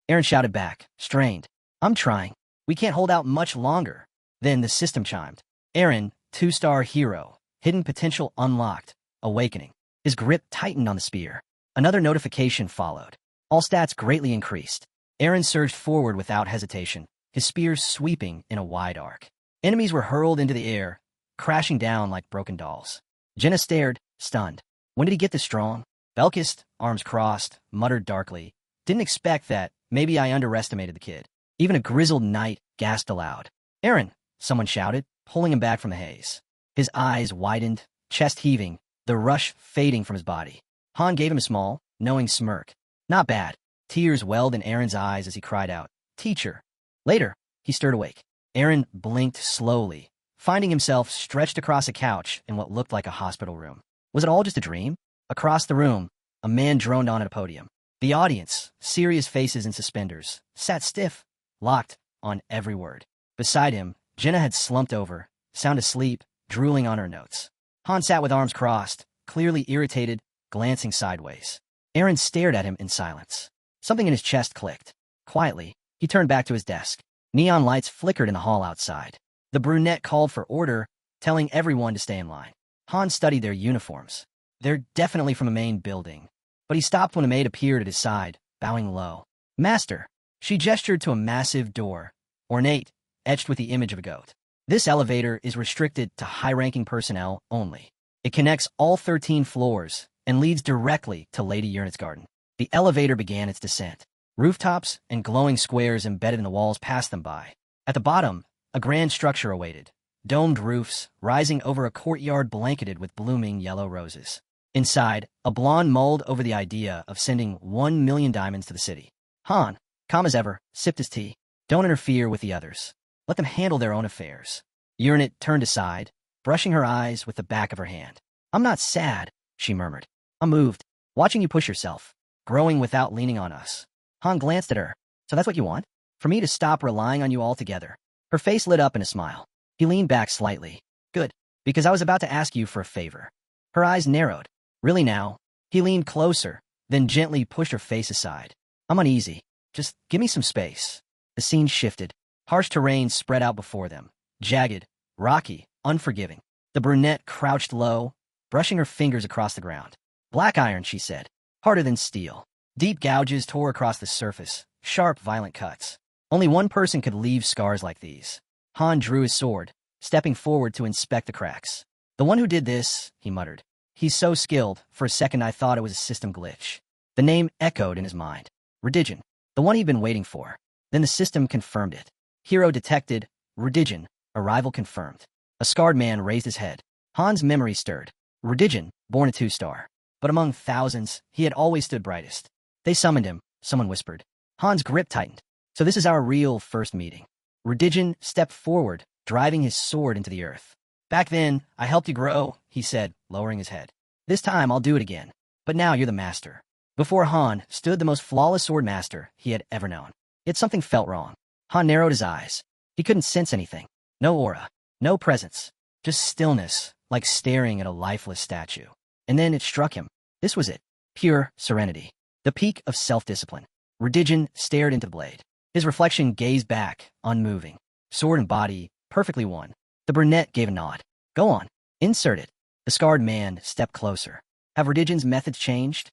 Eren shouted back, strained. "I'm trying. We can't hold out much longer." Then the system chimed. Eren, 2-star hero, hidden potential unlocked, awakening. His grip tightened on the spear. Another notification followed. All stats greatly increased. Eren surged forward without hesitation, his spear sweeping in a wide arc. Enemies were hurled into the air, crashing down like broken dolls. Jenna stared, stunned. When did he get this strong? Belkist, arms crossed, muttered darkly. "Didn't expect that. Maybe I underestimated the kid." Even a grizzled knight gasped aloud. "Eren!" someone shouted, pulling him back from the haze. His eyes widened, chest heaving, the rush fading from his body. Han gave him a small, knowing smirk. "Not bad." Tears welled in Eren's eyes as he cried out, "Teacher!" Later, he stirred awake. Eren blinked slowly, finding himself stretched across a couch in what looked like a hospital room. Was it all just a dream? Across the room, a man droned on at a podium. The audience, serious faces in suspenders, sat stiff, locked on every word. Beside him, Jenna had slumped over, sound asleep, drooling on her notes. Han sat with arms crossed, clearly irritated, glancing sideways. Eren stared at him in silence. Something in his chest clicked. Quietly, he turned back to his desk. Neon lights flickered in the hall outside. The brunette called for order, telling everyone to stay in line. Han studied their uniforms. They're definitely from a main building. But he stopped when a maid appeared at his side, bowing low. "Master." She gestured to a massive door, ornate, etched with the image of a goat. "This elevator is restricted to high-ranking personnel only. It connects all 13 floors and leads directly to Lady Uranit's garden." The elevator began its descent. Rooftops and glowing squares embedded in the walls passed them by. At the bottom, a grand structure awaited. Domed roofs rising over a courtyard blanketed with blooming yellow roses. Inside, a blonde mulled over the idea of sending 1 million diamonds to the city. Han, calm as ever, sipped his tea. "Don't interfere with the others. Let them handle their own affairs." Uranit turned aside, brushing her eyes with the back of her hand. "I'm not sad," she murmured. "I'm moved. Watching you push yourself. Growing without leaning on us." Han glanced at her. "So that's what you want? For me to stop relying on you altogether?" Her face lit up in a smile. He leaned back slightly. "Good, because I was about to ask you for a favor." Her eyes narrowed. "Really now?" He leaned closer, then gently pushed her face aside. "I'm uneasy. Just give me some space." The scene shifted. Harsh terrain spread out before them. Jagged, rocky, unforgiving. The brunette crouched low, brushing her fingers across the ground. "Black iron," she said. "Harder than steel." Deep gouges tore across the surface, sharp, violent cuts. Only one person could leave scars like these. Han drew his sword, stepping forward to inspect the cracks. The one who did this, he muttered. He's so skilled, for a second I thought it was a system glitch. The name echoed in his mind. Redigen, the one he'd been waiting for. Then the system confirmed it. Hero detected. Redigen, arrival confirmed. A scarred man raised his head. Han's memory stirred. Redigen, born a 2-star. But among thousands, he had always stood brightest. They summoned him, someone whispered. Han's grip tightened. So this is our real first meeting. Redigen stepped forward, driving his sword into the earth. Back then, I helped you grow, he said, lowering his head. This time I'll do it again. But now you're the master. Before Han stood the most flawless sword master he had ever known. Yet something felt wrong. Han narrowed his eyes. He couldn't sense anything. No aura. No presence. Just stillness, like staring at a lifeless statue. And then it struck him. This was it. Pure serenity. The peak of self-discipline. Redigen stared into the blade. His reflection gazed back, unmoving. Sword and body, perfectly one. The brunette gave a nod. Go on. Insert it. The scarred man stepped closer. Have Redigen's methods changed?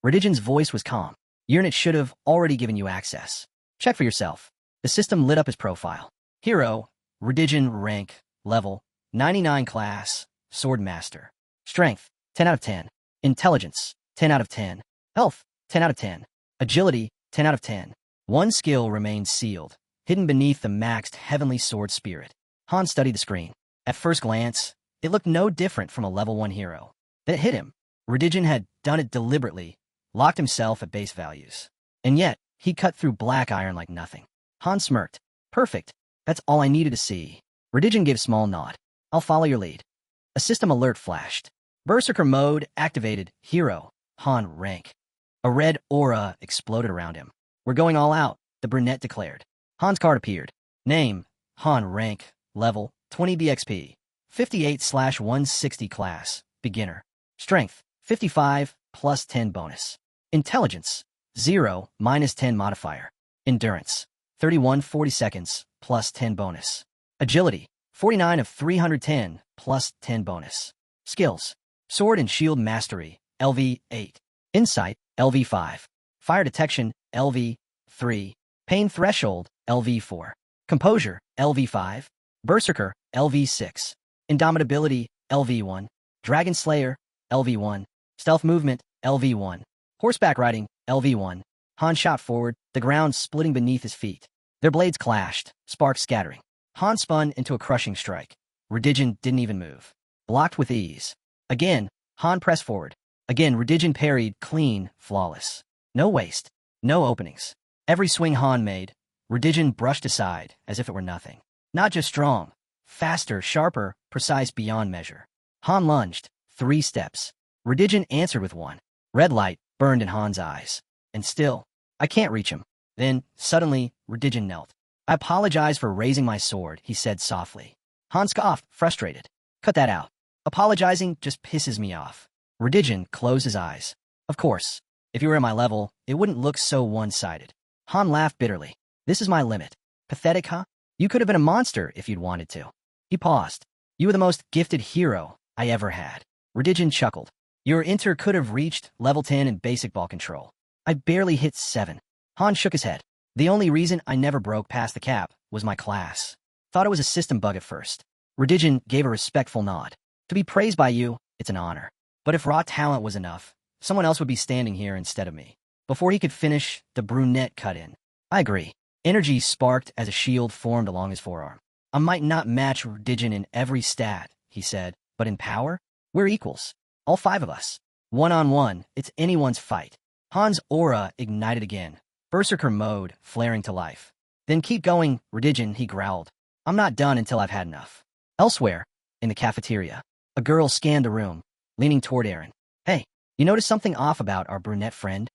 Redigen's voice was calm. Your unit should have already given you access. Check for yourself. The system lit up his profile. Hero, Redigen rank, level, 99 class, sword master. Strength, 10 out of 10. Intelligence, 10 out of 10. Health, 10 out of 10. Agility, 10 out of 10. One skill remained sealed, hidden beneath the maxed heavenly sword spirit. Han studied the screen. At first glance, it looked no different from a level 1 hero. Then it hit him. Redigen had done it deliberately, locked himself at base values. And yet, he cut through black iron like nothing. Han smirked. Perfect. That's all I needed to see. Redigen gave a small nod. I'll follow your lead. A system alert flashed. Berserker mode activated. Hero, Han rank. A red aura exploded around him. We're going all out, the brunette declared. Han's card appeared. Name, Han rank, level, 20 BXP. 58/160 class, beginner. Strength, 55, plus 10 bonus. Intelligence, 0, minus 10 modifier. Endurance, 31 40 seconds, plus 10 bonus. Agility, 49 of 310, plus 10 bonus. Skills, Sword and Shield Mastery, LV 8. Insight, LV 5. Fire Detection, LV 3. Pain Threshold, LV 4. Composure, LV 5. Berserker, LV 6. Indomitability, LV 1. Dragon Slayer, LV 1. Stealth Movement, LV 1. Horseback Riding, LV 1. Han shot forward, the ground splitting beneath his feet. Their blades clashed, sparks scattering. Han spun into a crushing strike. Redigen didn't even move. Blocked with ease. Again, Han pressed forward. Again, Redigen parried, clean, flawless. No waste. No openings. Every swing Han made, Redigen brushed aside as if it were nothing. Not just strong. Faster, sharper, precise beyond measure. Han lunged. 3 steps. Redigen answered with 1. Red light burned in Han's eyes. And still, I can't reach him. Then, suddenly, Redigen knelt. I apologize for raising my sword, he said softly. Han scoffed, frustrated. Cut that out. Apologizing just pisses me off. Redigen closed his eyes. Of course, if you were at my level, it wouldn't look so one-sided. Han laughed bitterly. This is my limit. Pathetic, huh? You could have been a monster if you'd wanted to. He paused. You were the most gifted hero I ever had. Redigen chuckled. Your inter could have reached level 10 in basic ball control. I barely hit 7. Han shook his head. The only reason I never broke past the cap was my class. Thought it was a system bug at first. Redigen gave a respectful nod. To be praised by you, it's an honor. But if raw talent was enough, someone else would be standing here instead of me. Before he could finish, the brunette cut in. I agree. Energy sparked as a shield formed along his forearm. I might not match Redigen in every stat, he said, but in power, we're equals. All 5 of us. One-on-one, it's anyone's fight. Han's aura ignited again. Berserker mode flaring to life. Then keep going, Redigen, he growled. I'm not done until I've had enough. Elsewhere, in the cafeteria, a girl scanned the room, leaning toward Aaron. Hey, you notice something off about our brunette friend?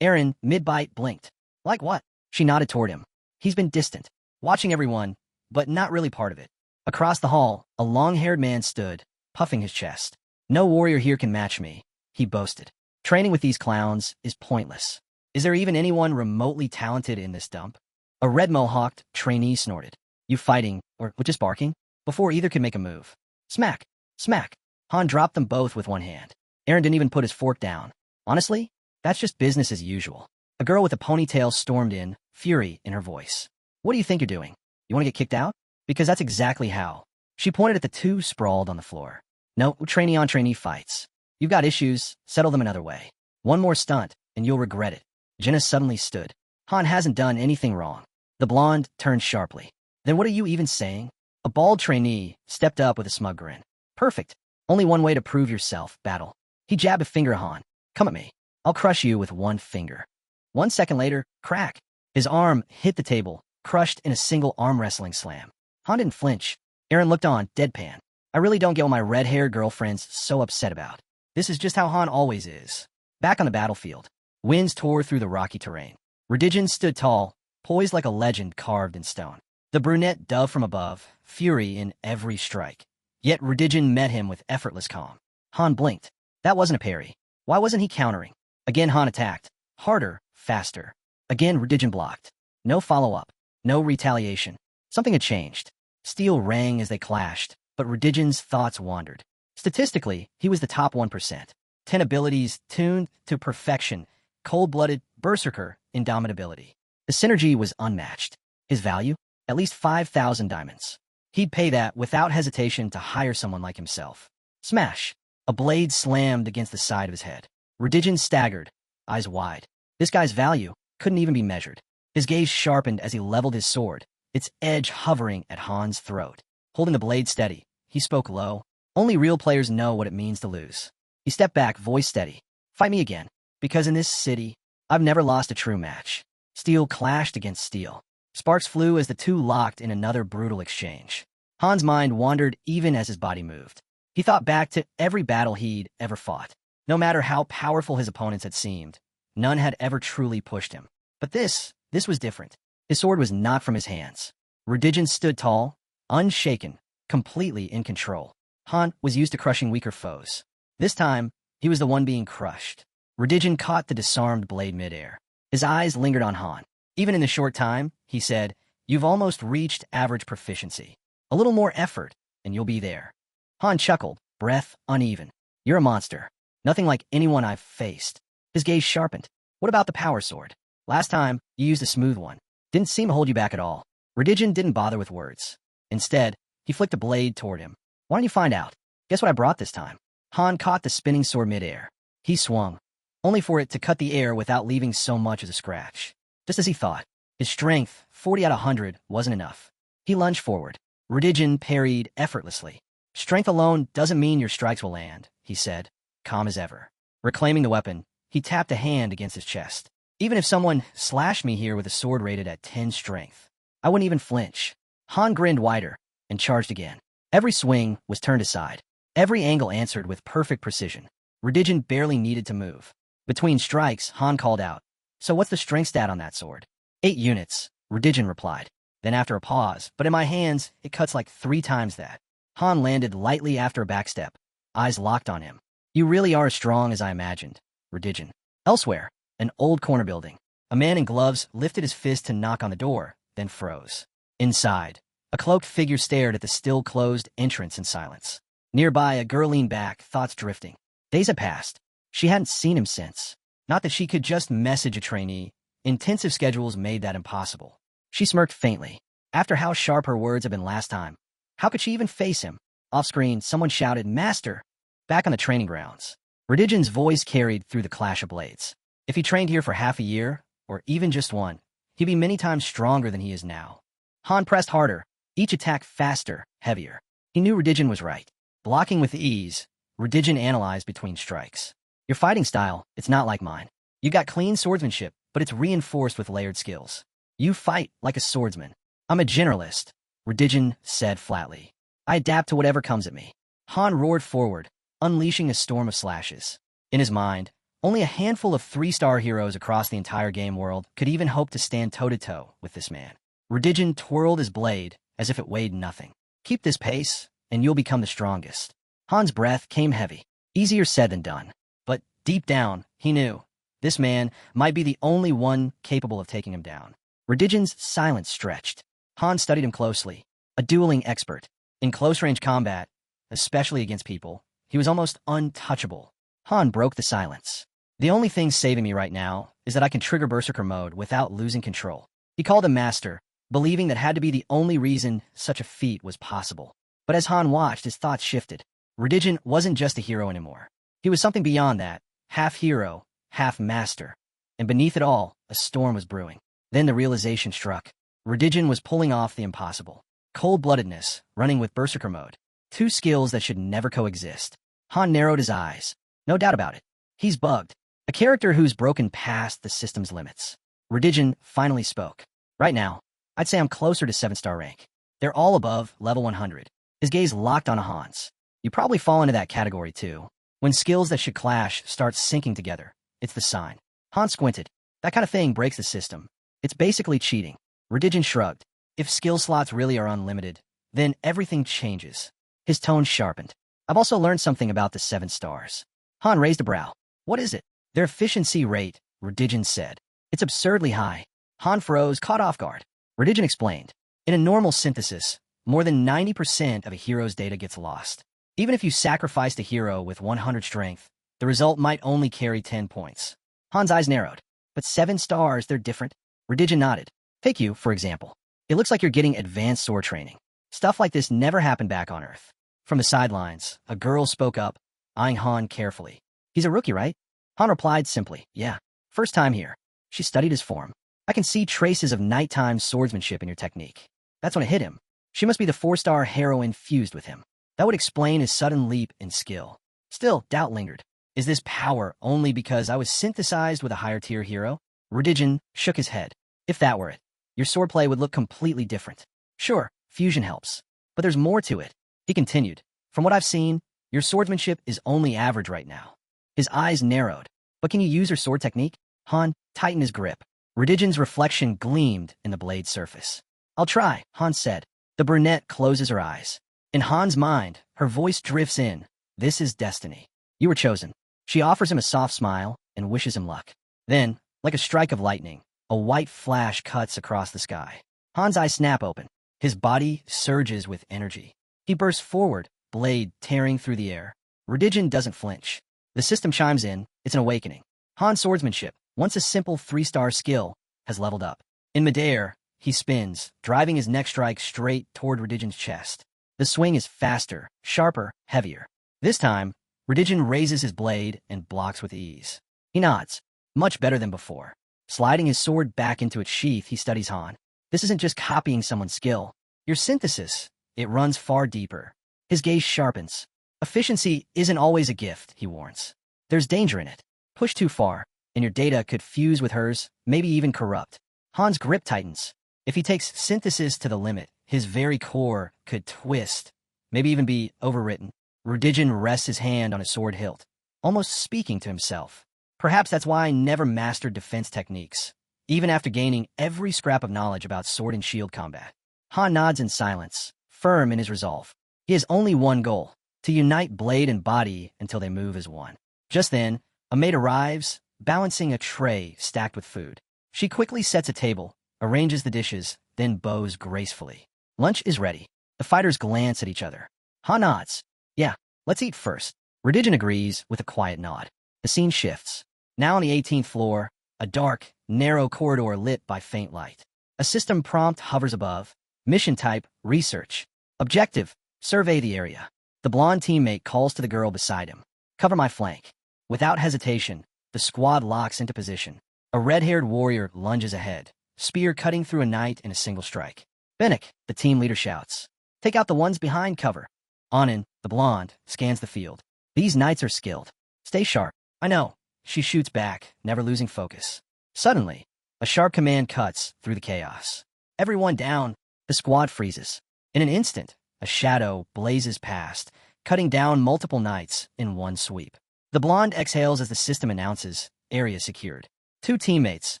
Aaron, mid-bite, blinked. Like what? She nodded toward him. He's been distant, watching everyone, but not really part of it. Across the hall, a long-haired man stood, puffing his chest. No warrior here can match me, he boasted. Training with these clowns is pointless. Is there even anyone remotely talented in this dump? A red mohawked trainee snorted. You fighting, or just barking? Before either could make a move. Smack! Smack! Han dropped them both with one hand. Aaron didn't even put his fork down. Honestly, that's just business as usual. A girl with a ponytail stormed in, fury in her voice. What do you think you're doing? You want to get kicked out? Because that's exactly how. She pointed at the two sprawled on the floor. No, trainee on trainee fights. You've got issues, settle them another way. One more stunt, and you'll regret it. Jenna suddenly stood. Han hasn't done anything wrong. The blonde turned sharply. Then what are you even saying? A bald trainee stepped up with a smug grin. Perfect. Only one way to prove yourself, battle. He jabbed a finger at Han. Come at me. I'll crush you with one finger. 1 second later, crack. His arm hit the table, crushed in a single arm wrestling slam. Han didn't flinch. Aaron looked on, deadpan. I really don't get what my red-haired girlfriend's so upset about. This is just how Han always is. Back on the battlefield, winds tore through the rocky terrain. Redigion stood tall, poised like a legend carved in stone. The brunette dove from above, fury in every strike. Yet Redigion met him with effortless calm. Han blinked. That wasn't a parry. Why wasn't he countering? Again Han attacked. Harder, faster. Again Redigion blocked. No follow-up. No retaliation. Something had changed. Steel rang as they clashed, but Redigion's thoughts wandered. Statistically, he was the top 1%. 10 abilities tuned to perfection, cold-blooded, berserker, indomitability. The synergy was unmatched. His value? At least 5,000 diamonds. He'd pay that without hesitation to hire someone like himself. Smash! A blade slammed against the side of his head. Redigion staggered, eyes wide. This guy's value couldn't even be measured. His gaze sharpened as he leveled his sword, its edge hovering at Han's throat. Holding the blade steady, he spoke low. Only real players know what it means to lose. He stepped back, voice steady. Fight me again, because in this city, I've never lost a true match. Steel clashed against steel. Sparks flew as the two locked in another brutal exchange. Han's mind wandered even as his body moved. He thought back to every battle he'd ever fought. No matter how powerful his opponents had seemed, none had ever truly pushed him. But this was different. His sword was not from his hands. Redigion stood tall, unshaken, completely in control. Han was used to crushing weaker foes. This time, he was the one being crushed. Redigion caught the disarmed blade midair. His eyes lingered on Han. Even in the short time, he said, "You've almost reached average proficiency. A little more effort, and you'll be there." Han chuckled, breath uneven. "You're a monster. Nothing like anyone I've faced." His gaze sharpened. "What about the power sword? Last time, you used a smooth one. Didn't seem to hold you back at all." Redigion didn't bother with words. Instead, he flicked a blade toward him. "Why don't you find out? Guess what I brought this time?" Han caught the spinning sword midair. He swung, only for it to cut the air without leaving so much as a scratch. Just as he thought, his strength, 40 out of 100, wasn't enough. He lunged forward. Redigion parried effortlessly. "Strength alone doesn't mean your strikes will land," he said, calm as ever. Reclaiming the weapon, he tapped a hand against his chest. "Even if someone slashed me here with a sword rated at 10 strength, I wouldn't even flinch." Han grinned wider and charged again. Every swing was turned aside. Every angle answered with perfect precision. Redigion barely needed to move. Between strikes, Han called out, "So what's the strength stat on that sword?" 8 units, Redigion replied. Then after a pause, "But in my hands, it cuts like 3 times that." Han landed lightly after a backstep, eyes locked on him. "You really are as strong as I imagined, Redigion." Elsewhere, an old corner building. A man in gloves lifted his fist to knock on the door, then froze. Inside, a cloaked figure stared at the still-closed entrance in silence. Nearby, a girl leaned back, thoughts drifting. Days had passed. She hadn't seen him since. Not that she could just message a trainee. Intensive schedules made that impossible. She smirked faintly. After how sharp her words had been last time, how could she even face him? Off-screen, someone shouted, "Master!" Back on the training grounds. Redigion's voice carried through the clash of blades. If he trained here for half a year, or even just one, he'd be many times stronger than he is now. Han pressed harder, each attack faster, heavier. He knew Redigion was right. Blocking with ease, Redigion analyzed between strikes. "Your fighting style, it's not like mine. You got clean swordsmanship, but it's reinforced with layered skills. You fight like a swordsman. I'm a generalist," Redigion said flatly. "I adapt to whatever comes at me." Han roared forward, unleashing a storm of slashes. In his mind, only a handful of 3-star heroes across the entire game world could even hope to stand toe-to-toe with this man. Redigion twirled his blade as if it weighed nothing. "Keep this pace, and you'll become the strongest." Han's breath came heavy. Easier said than done. But deep down, he knew this man might be the only one capable of taking him down. Redigion's silence stretched. Han studied him closely. A dueling expert. In close-range combat, especially against people, he was almost untouchable. Han broke the silence. "The only thing saving me right now is that I can trigger Berserker mode without losing control." He called him Master, believing that had to be the only reason such a feat was possible. But as Han watched, his thoughts shifted. Redigin wasn't just a hero anymore. He was something beyond that, half hero, half master. And beneath it all, a storm was brewing. Then the realization struck. Redigin was pulling off the impossible. Cold-bloodedness, running with berserker mode. Two skills that should never coexist. Han narrowed his eyes. No doubt about it. He's bugged. A character who's broken past the system's limits. Redigin finally spoke. Right now, I'd say I'm closer to 7-star rank. They're all above level 100. His gaze locked on Han's. You probably fall into that category too. When skills that should clash start syncing together, it's the sign. Han squinted. That kind of thing breaks the system. It's basically cheating. Redigin shrugged. If skill slots really are unlimited, then everything changes. His tone sharpened. I've also learned something about the 7 stars. Han raised a brow. What is it? Their efficiency rate, Redigin said. It's absurdly high. Han froze, caught off guard. Redigin explained. In a normal synthesis, more than 90% of a hero's data gets lost. Even if you sacrificed a hero with 100 strength, the result might only carry 10 points. Han's eyes narrowed. But 7 stars, they're different. Redigin nodded. Take you, for example. It looks like you're getting advanced sword training. Stuff like this never happened back on Earth. From the sidelines, a girl spoke up, eyeing Han carefully. He's a rookie, right? Han replied simply, yeah. First time here. She studied his form. I can see traces of nighttime swordsmanship in your technique. That's when it hit him. She must be the 4-star heroine fused with him. That would explain his sudden leap in skill. Still, doubt lingered. Is this power only because I was synthesized with a higher-tier hero? Redigin shook his head. If that were it, your swordplay would look completely different. Sure, fusion helps. But there's more to it. He continued. From what I've seen, your swordsmanship is only average right now. His eyes narrowed. But can you use your sword technique? Han tightened his grip. Redigin's reflection gleamed in the blade's surface. I'll try, Han said. The brunette closes her eyes. In Han's mind, her voice drifts in. This is destiny. You were chosen. She offers him a soft smile and wishes him luck. Then, like a strike of lightning, a white flash cuts across the sky. Han's eyes snap open. His body surges with energy. He bursts forward, blade tearing through the air. Redigin doesn't flinch. The system chimes in. It's an awakening. Han's swordsmanship, once a simple 3-star skill, has leveled up. In midair, he spins, driving his next strike straight toward Redigin's chest. The swing is faster, sharper, heavier. This time, Redigin raises his blade and blocks with ease. He nods. Much better than before. Sliding his sword back into its sheath, he studies Han. This isn't just copying someone's skill. Your synthesis, it runs far deeper. His gaze sharpens. Efficiency isn't always a gift, he warns. There's danger in it. Push too far, and your data could fuse with hers, maybe even corrupt. Han's grip tightens. If he takes synthesis to the limit, his very core could twist, maybe even be overwritten. Redigin rests his hand on his sword hilt, almost speaking to himself. Perhaps that's why I never mastered defense techniques, even after gaining every scrap of knowledge about sword and shield combat. Han nods in silence, firm in his resolve. He has only one goal, to unite blade and body until they move as one. Just then, a maid arrives, balancing a tray stacked with food. She quickly sets a table, arranges the dishes, then bows gracefully. Lunch is ready. The fighters glance at each other. Han nods. Yeah, let's eat first. Redigin agrees with a quiet nod. The scene shifts. Now on the 18th floor, a dark, narrow corridor lit by faint light. A system prompt hovers above. Mission type, research. Objective, survey the area. The blonde teammate calls to the girl beside him. Cover my flank. Without hesitation, the squad locks into position. A red-haired warrior lunges ahead, spear cutting through a knight in a single strike. Bennick, the team leader shouts. Take out the ones behind cover. Anin, the blonde, scans the field. These knights are skilled. Stay sharp. I know. She shoots back, never losing focus. Suddenly, a sharp command cuts through the chaos. Everyone down. The squad freezes. In an instant, a shadow blazes past, cutting down multiple knights in one sweep. The blonde exhales as the system announces, area secured. 2 teammates,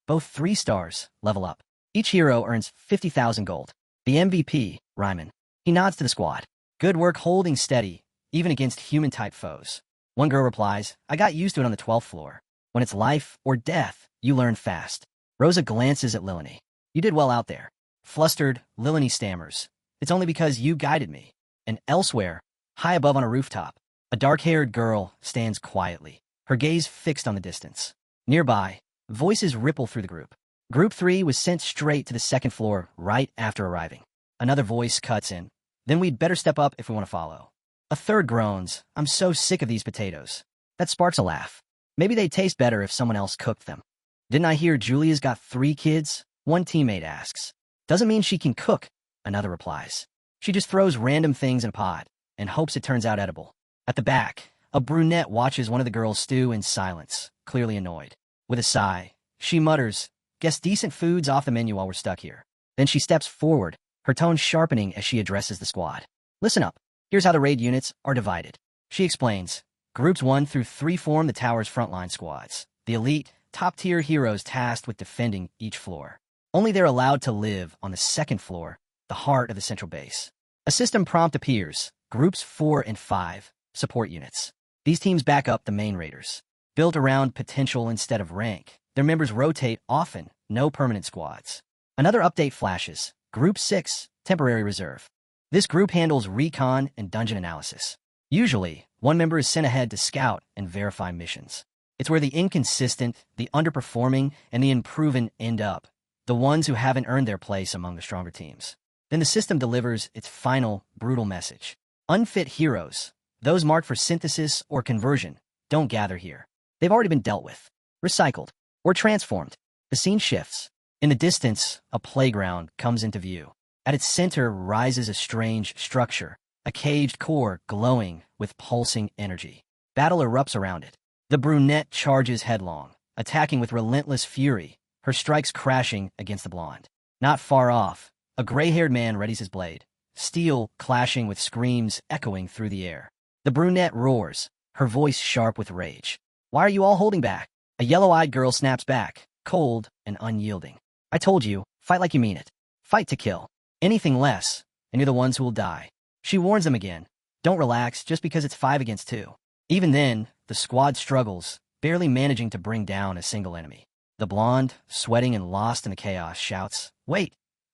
both 3 stars, level up. Each hero earns 50,000 gold. The MVP, Ryman. He nods to the squad. Good work holding steady, even against human-type foes. One girl replies, I got used to it on the 12th floor. When it's life or death, you learn fast. Rosa glances at Lilani. You did well out there. Flustered, Lilani stammers. It's only because you guided me. And elsewhere, high above on a rooftop, a dark-haired girl stands quietly, her gaze fixed on the distance. Nearby, voices ripple through the group. Group 3 was sent straight to the second floor right after arriving. Another voice cuts in. Then we'd better step up if we want to follow. A third groans, I'm so sick of these potatoes. That sparks a laugh. Maybe they'd taste better if someone else cooked them. Didn't I hear Julia's got 3 kids? One teammate asks. Doesn't mean she can cook, another replies. She just throws random things in a pot and hopes it turns out edible. At the back, a brunette watches one of the girls stew in silence, clearly annoyed. With a sigh, she mutters, guess decent food's off the menu while we're stuck here. Then she steps forward, her tone sharpening as she addresses the squad. Listen up. Here's how the raid units are divided. She explains. Groups 1 through 3 form the tower's frontline squads. The elite, top-tier heroes tasked with defending each floor. Only they're allowed to live on the second floor, the heart of the central base. A system prompt appears. Groups 4 and 5, support units. These teams back up the main raiders. Built around potential instead of rank, their members rotate often, no permanent squads. Another update flashes. Group 6, temporary reserve. This group handles recon and dungeon analysis. Usually, one member is sent ahead to scout and verify missions. It's where the inconsistent, the underperforming, and the unproven end up, the ones who haven't earned their place among the stronger teams. Then the system delivers its final, brutal message. Unfit heroes, those marked for synthesis or conversion, don't gather here. They've already been dealt with, recycled, or transformed. The scene shifts. In the distance, a playground comes into view. At its center rises a strange structure, a caged core glowing with pulsing energy. Battle erupts around it. The brunette charges headlong, attacking with relentless fury, her strikes crashing against the blonde. Not far off, a gray-haired man readies his blade, steel clashing with screams echoing through the air. The brunette roars, her voice sharp with rage. Why are you all holding back? A yellow-eyed girl snaps back, cold and unyielding. I told you, fight like you mean it. Fight to kill. Anything less, and you're the ones who will die. She warns them again. Don't relax just because it's 5 against 2. Even then, the squad struggles, barely managing to bring down a single enemy. The blonde, sweating and lost in the chaos, shouts, Wait,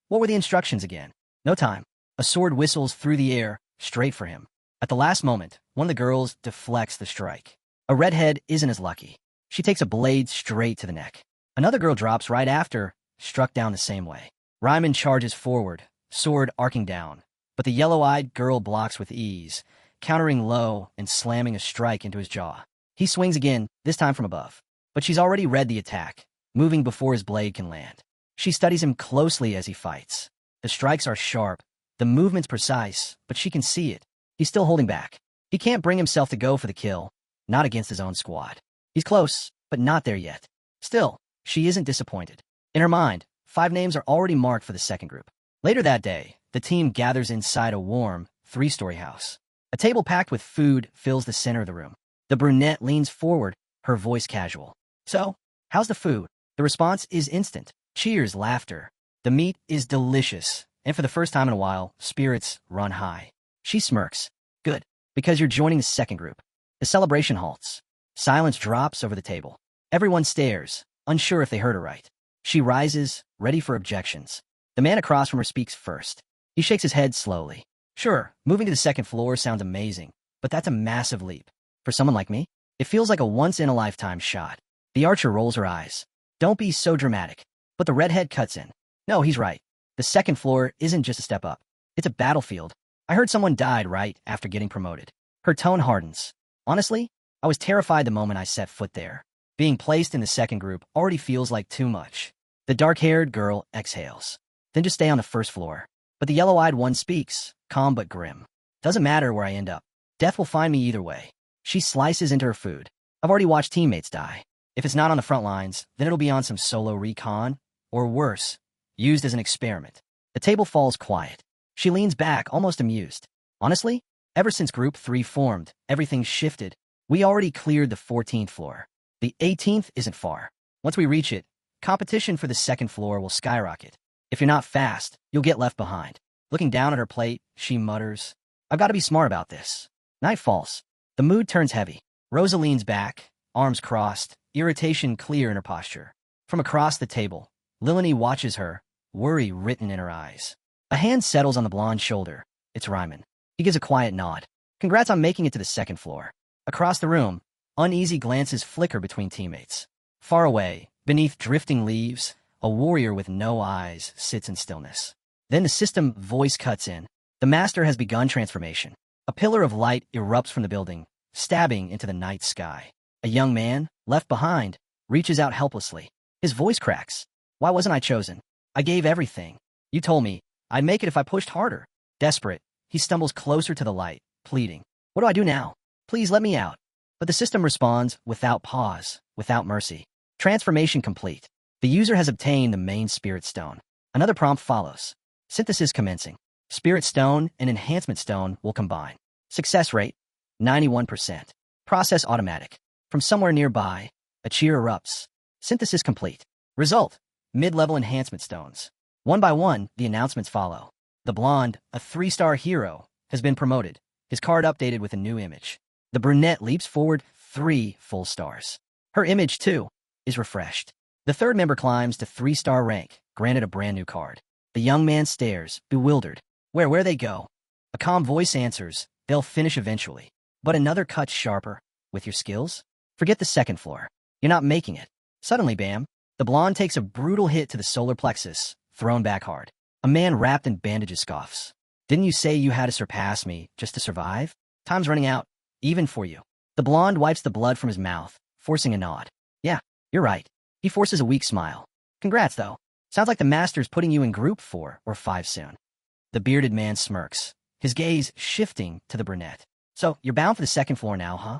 what were the instructions again? No time. A sword whistles through the air, straight for him. At the last moment, one of the girls deflects the strike. A redhead isn't as lucky. She takes a blade straight to the neck. Another girl drops right after, struck down the same way. Ryman charges forward, sword arcing down, but the yellow-eyed girl blocks with ease, countering low and slamming a strike into his jaw. He swings again, this time from above. But she's already read the attack, moving before his blade can land. She studies him closely as he fights. The strikes are sharp, the movement's precise, but she can see it. He's still holding back. He can't bring himself to go for the kill, not against his own squad. He's close, but not there yet. Still, she isn't disappointed. In her mind, 5 names are already marked for the second group. Later that day, the team gathers inside a warm, 3-story house. A table packed with food fills the center of the room. The brunette leans forward, her voice casual. So, how's the food? The response is instant. Cheers, laughter. The meat is delicious, and for the first time in a while, spirits run high. She smirks. Good, because you're joining the second group. The celebration halts. Silence drops over the table. Everyone stares, unsure if they heard her right. She rises, ready for objections. The man across from her speaks first. He shakes his head slowly. Sure, moving to the second floor sounds amazing, but that's a massive leap. For someone like me, it feels like a once-in-a-lifetime shot. The archer rolls her eyes. Don't be so dramatic. But the redhead cuts in. No, he's right. The second floor isn't just a step up. It's a battlefield. I heard someone died right after getting promoted. Her tone hardens. Honestly, I was terrified the moment I set foot there. Being placed in the second group already feels like too much. The dark-haired girl exhales. Then just stay on the first floor. But the yellow-eyed one speaks, calm but grim. Doesn't matter where I end up. Death will find me either way. She slices into her food. I've already watched teammates die. If it's not on the front lines, then it'll be on some solo recon, or worse, used as an experiment. The table falls quiet. She leans back, almost amused. Honestly, ever since Group 3 formed, everything's shifted. We already cleared the 14th floor. The 18th isn't far. Once we reach it, competition for the second floor will skyrocket. If you're not fast, you'll get left behind. Looking down at her plate, she mutters, I've got to be smart about this. Night falls. The mood turns heavy. Rosa leans back, arms crossed, irritation clear in her posture. From across the table, Lilani watches her, worry written in her eyes. A hand settles on the blonde's shoulder. It's Ryman. He gives a quiet nod. Congrats on making it to the second floor. Across the room, uneasy glances flicker between teammates. Far away, beneath drifting leaves, A warrior with no eyes sits in stillness. Then the system voice cuts in. The master has begun transformation. A pillar of light erupts from the building, stabbing into the night sky. A young man, left behind, reaches out helplessly. His voice cracks. Why wasn't I chosen? I gave everything. You told me I'd make it if I pushed harder. Desperate, he stumbles closer to the light, pleading. What do I do now? Please let me out. But the system responds without pause, without mercy. Transformation complete. The user has obtained the main spirit stone. Another prompt follows. Synthesis commencing. Spirit stone and enhancement stone will combine. Success rate, 91%. Process automatic. From somewhere nearby, a cheer erupts. Synthesis complete. Result, mid-level enhancement stones. One by one, the announcements follow. The blonde, a 3-star hero, has been promoted. His card updated with a new image. The brunette leaps forward 3 full stars. Her image, too, is refreshed. The third member climbs to 3-star rank, granted a brand new card. The young man stares, bewildered. Where they go? A calm voice answers, they'll finish eventually. But another cuts sharper. With your skills? Forget the second floor. You're not making it. Suddenly, bam, the blonde takes a brutal hit to the solar plexus, thrown back hard. A man wrapped in bandages scoffs. Didn't you say you had to surpass me just to survive? Time's running out, even for you. The blonde wipes the blood from his mouth, forcing a nod. Yeah, you're right. He forces a weak smile. Congrats, though. Sounds like the master's putting you in group 4 or 5 soon. The bearded man smirks, his gaze shifting to the brunette. So, you're bound for the second floor now, huh?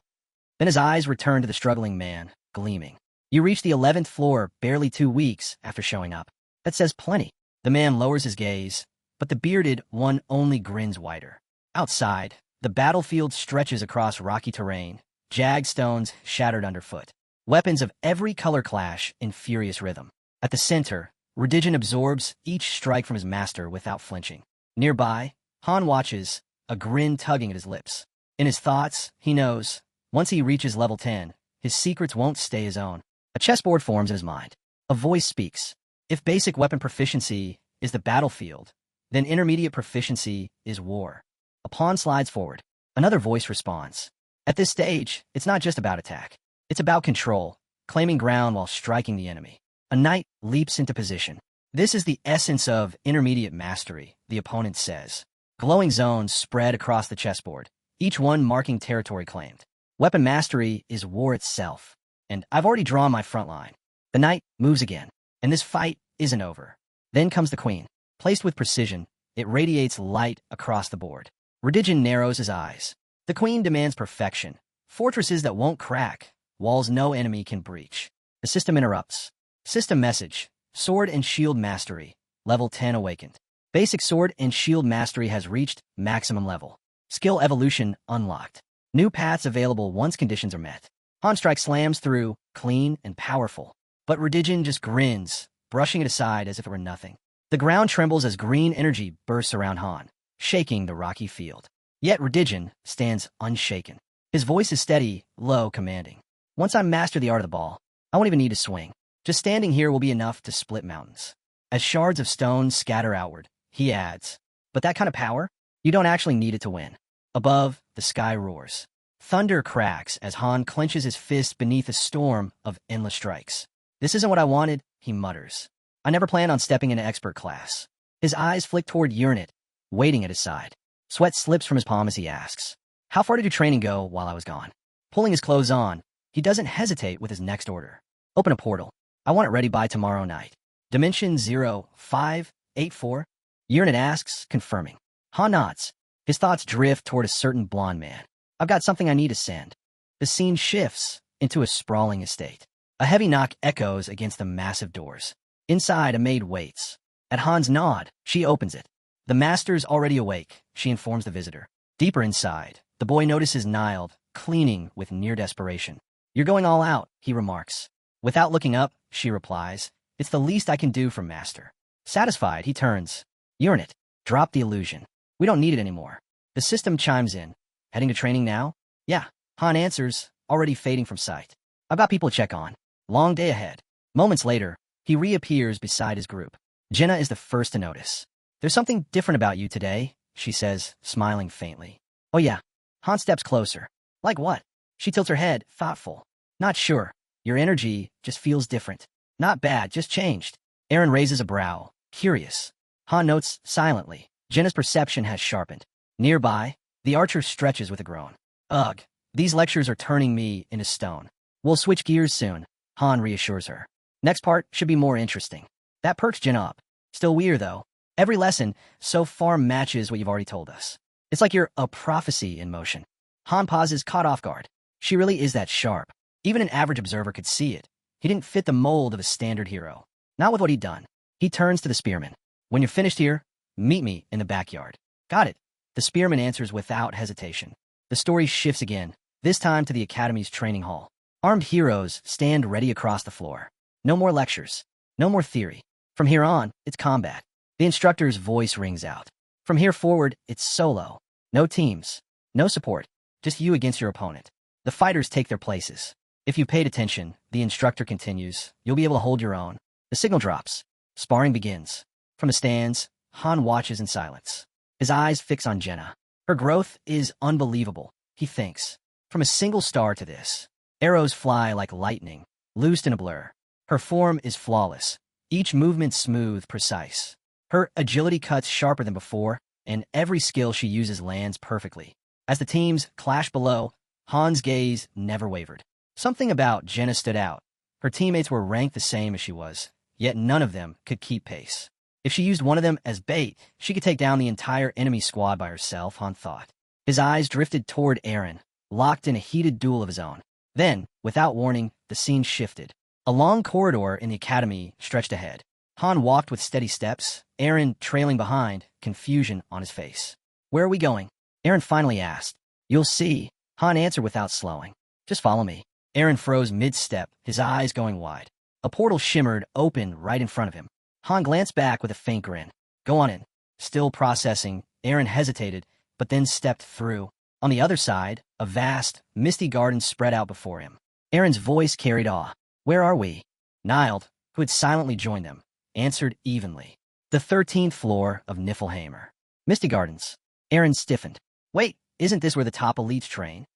Then his eyes return to the struggling man, gleaming. You reach the 11th floor barely 2 weeks after showing up. That says plenty. The man lowers his gaze, but the bearded one only grins wider. Outside, the battlefield stretches across rocky terrain, jagged stones shattered underfoot. Weapons of every color clash in furious rhythm. At the center, Redigen absorbs each strike from his master without flinching. Nearby, Han watches, a grin tugging at his lips. In his thoughts, he knows, once he reaches level 10, his secrets won't stay his own. A chessboard forms in his mind. A voice speaks. If basic weapon proficiency is the battlefield, then intermediate proficiency is war. A pawn slides forward. Another voice responds. At this stage, it's not just about attack. It's about control, claiming ground while striking the enemy. A knight leaps into position. This is the essence of intermediate mastery, the opponent says. Glowing zones spread across the chessboard, each one marking territory claimed. Weapon mastery is war itself, and I've already drawn my front line. The knight moves again, and this fight isn't over. Then comes the queen. Placed with precision, it radiates light across the board. Redigen narrows his eyes. The queen demands perfection. Fortresses that won't crack, walls no enemy can breach. The system interrupts. System message. Sword and Shield Mastery. Level 10 awakened. Basic Sword and Shield Mastery has reached maximum level. Skill evolution unlocked. New paths available once conditions are met. Han strike slams through, clean and powerful. But Redigen just grins, brushing it aside as if it were nothing. The ground trembles as green energy bursts around Han, shaking the rocky field. Yet Redigen stands unshaken. His voice is steady, low, commanding. Once I master the art of the ball, I won't even need to swing. Just standing here will be enough to split mountains. As shards of stone scatter outward, he adds, but that kind of power, you don't actually need it to win. Above, the sky roars. Thunder cracks as Han clenches his fist beneath a storm of endless strikes. This isn't what I wanted, he mutters. I never planned on stepping into expert class. His eyes flick toward Urinit, waiting at his side. Sweat slips from his palm as he asks, how far did your training go while I was gone? Pulling his clothes on, he doesn't hesitate with his next order. Open a portal. I want it ready by tomorrow night. Dimension 0584? Urinit asks, confirming. Han nods. His thoughts drift toward a certain blonde man. I've got something I need to send. The scene shifts into a sprawling estate. A heavy knock echoes against the massive doors. Inside, a maid waits. At Han's nod, she opens it. The master's already awake, she informs the visitor. Deeper inside, the boy notices Niled, cleaning with near desperation. You're going all out, he remarks. Without looking up, she replies, it's the least I can do for master. Satisfied, he turns. Urinit, drop the illusion. We don't need it anymore. The system chimes in. Heading to training now? Yeah, Han answers, already fading from sight. I've got people to check on. Long day ahead. Moments later, he reappears beside his group. Jenna is the first to notice. There's something different about you today, she says, smiling faintly. Oh yeah. Han steps closer. Like what? She tilts her head, thoughtful. Not sure. Your energy just feels different. Not bad, just changed. Aaron raises a brow, curious. Han notes silently. Jenna's perception has sharpened. Nearby, the archer stretches with a groan. Ugh, these lectures are turning me into stone. We'll switch gears soon, Han reassures her. Next part should be more interesting. That perks Jenna up. Still weird, though. Every lesson so far matches what you've already told us. It's like you're a prophecy in motion. Han pauses, caught off guard. She really is that sharp. Even an average observer could see it. He didn't fit the mold of a standard hero. Not with what he'd done. He turns to the spearman. When you're finished here, meet me in the backyard. Got it. The spearman answers without hesitation. The story shifts again, this time to the Academy's training hall. Armed heroes stand ready across the floor. No more lectures. No more theory. From here on, it's combat. The instructor's voice rings out. From here forward, it's solo. No teams. No support. Just you against your opponent. The fighters take their places. If you paid attention, the instructor continues, you'll be able to hold your own. The signal drops. Sparring begins. From the stands, Han watches in silence. His eyes fix on Jenna. Her growth is unbelievable, he thinks. From a single star to this. Arrows fly like lightning, loosed in a blur. Her form is flawless. Each movement smooth, precise. Her agility cuts sharper than before, and every skill she uses lands perfectly. As the teams clash below, Han's gaze never wavered. Something about Jenna stood out. Her teammates were ranked the same as she was, yet none of them could keep pace. If she used one of them as bait, she could take down the entire enemy squad by herself, Han thought. His eyes drifted toward Aaron, locked in a heated duel of his own. Then, without warning, the scene shifted. A long corridor in the academy stretched ahead. Han walked with steady steps, Aaron trailing behind, confusion on his face. Where are we going? Aaron finally asked. You'll see, Han answered without slowing. Just follow me. Aaron froze mid-step, his eyes going wide. A portal shimmered open right in front of him. Han glanced back with a faint grin. Go on in. Still processing, Aaron hesitated, but then stepped through. On the other side, a vast, misty garden spread out before him. Aaron's voice carried awe. Where are we? Nild, who had silently joined them, answered evenly. The 13th floor of Niflheimer. Misty Gardens. Aaron stiffened. Wait, isn't this where the top elites train?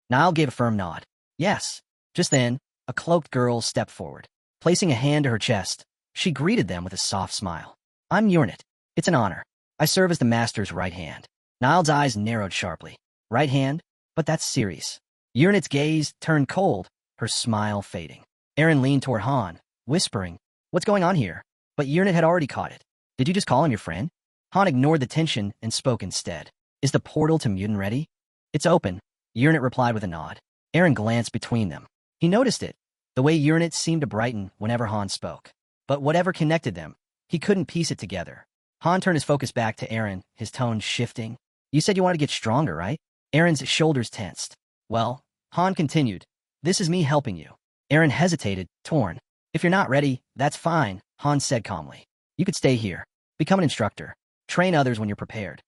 Niall gave a firm nod. Yes. Just then, a cloaked girl stepped forward. Placing a hand to her chest, she greeted them with a soft smile. I'm Urnit. It's an honor. I serve as the master's right hand. Niall's eyes narrowed sharply. Right hand? But that's serious. Urnit's gaze turned cold, her smile fading. Aaron leaned toward Han, whispering, What's going on here? But Urnit had already caught it. Did you just call him your friend? Han ignored the tension and spoke instead. Is the portal to Mutant ready? It's open, Urnit replied with a nod. Aaron glanced between them. He noticed it, the way Urnit seemed to brighten whenever Han spoke. But whatever connected them, he couldn't piece it together. Han turned his focus back to Aaron, his tone shifting. You said you want to get stronger, right? Aaron's shoulders tensed. Well, Han continued, this is me helping you. Aaron hesitated, torn. If you're not ready, that's fine, Han said calmly. You could stay here. Become an instructor. Train others when you're prepared.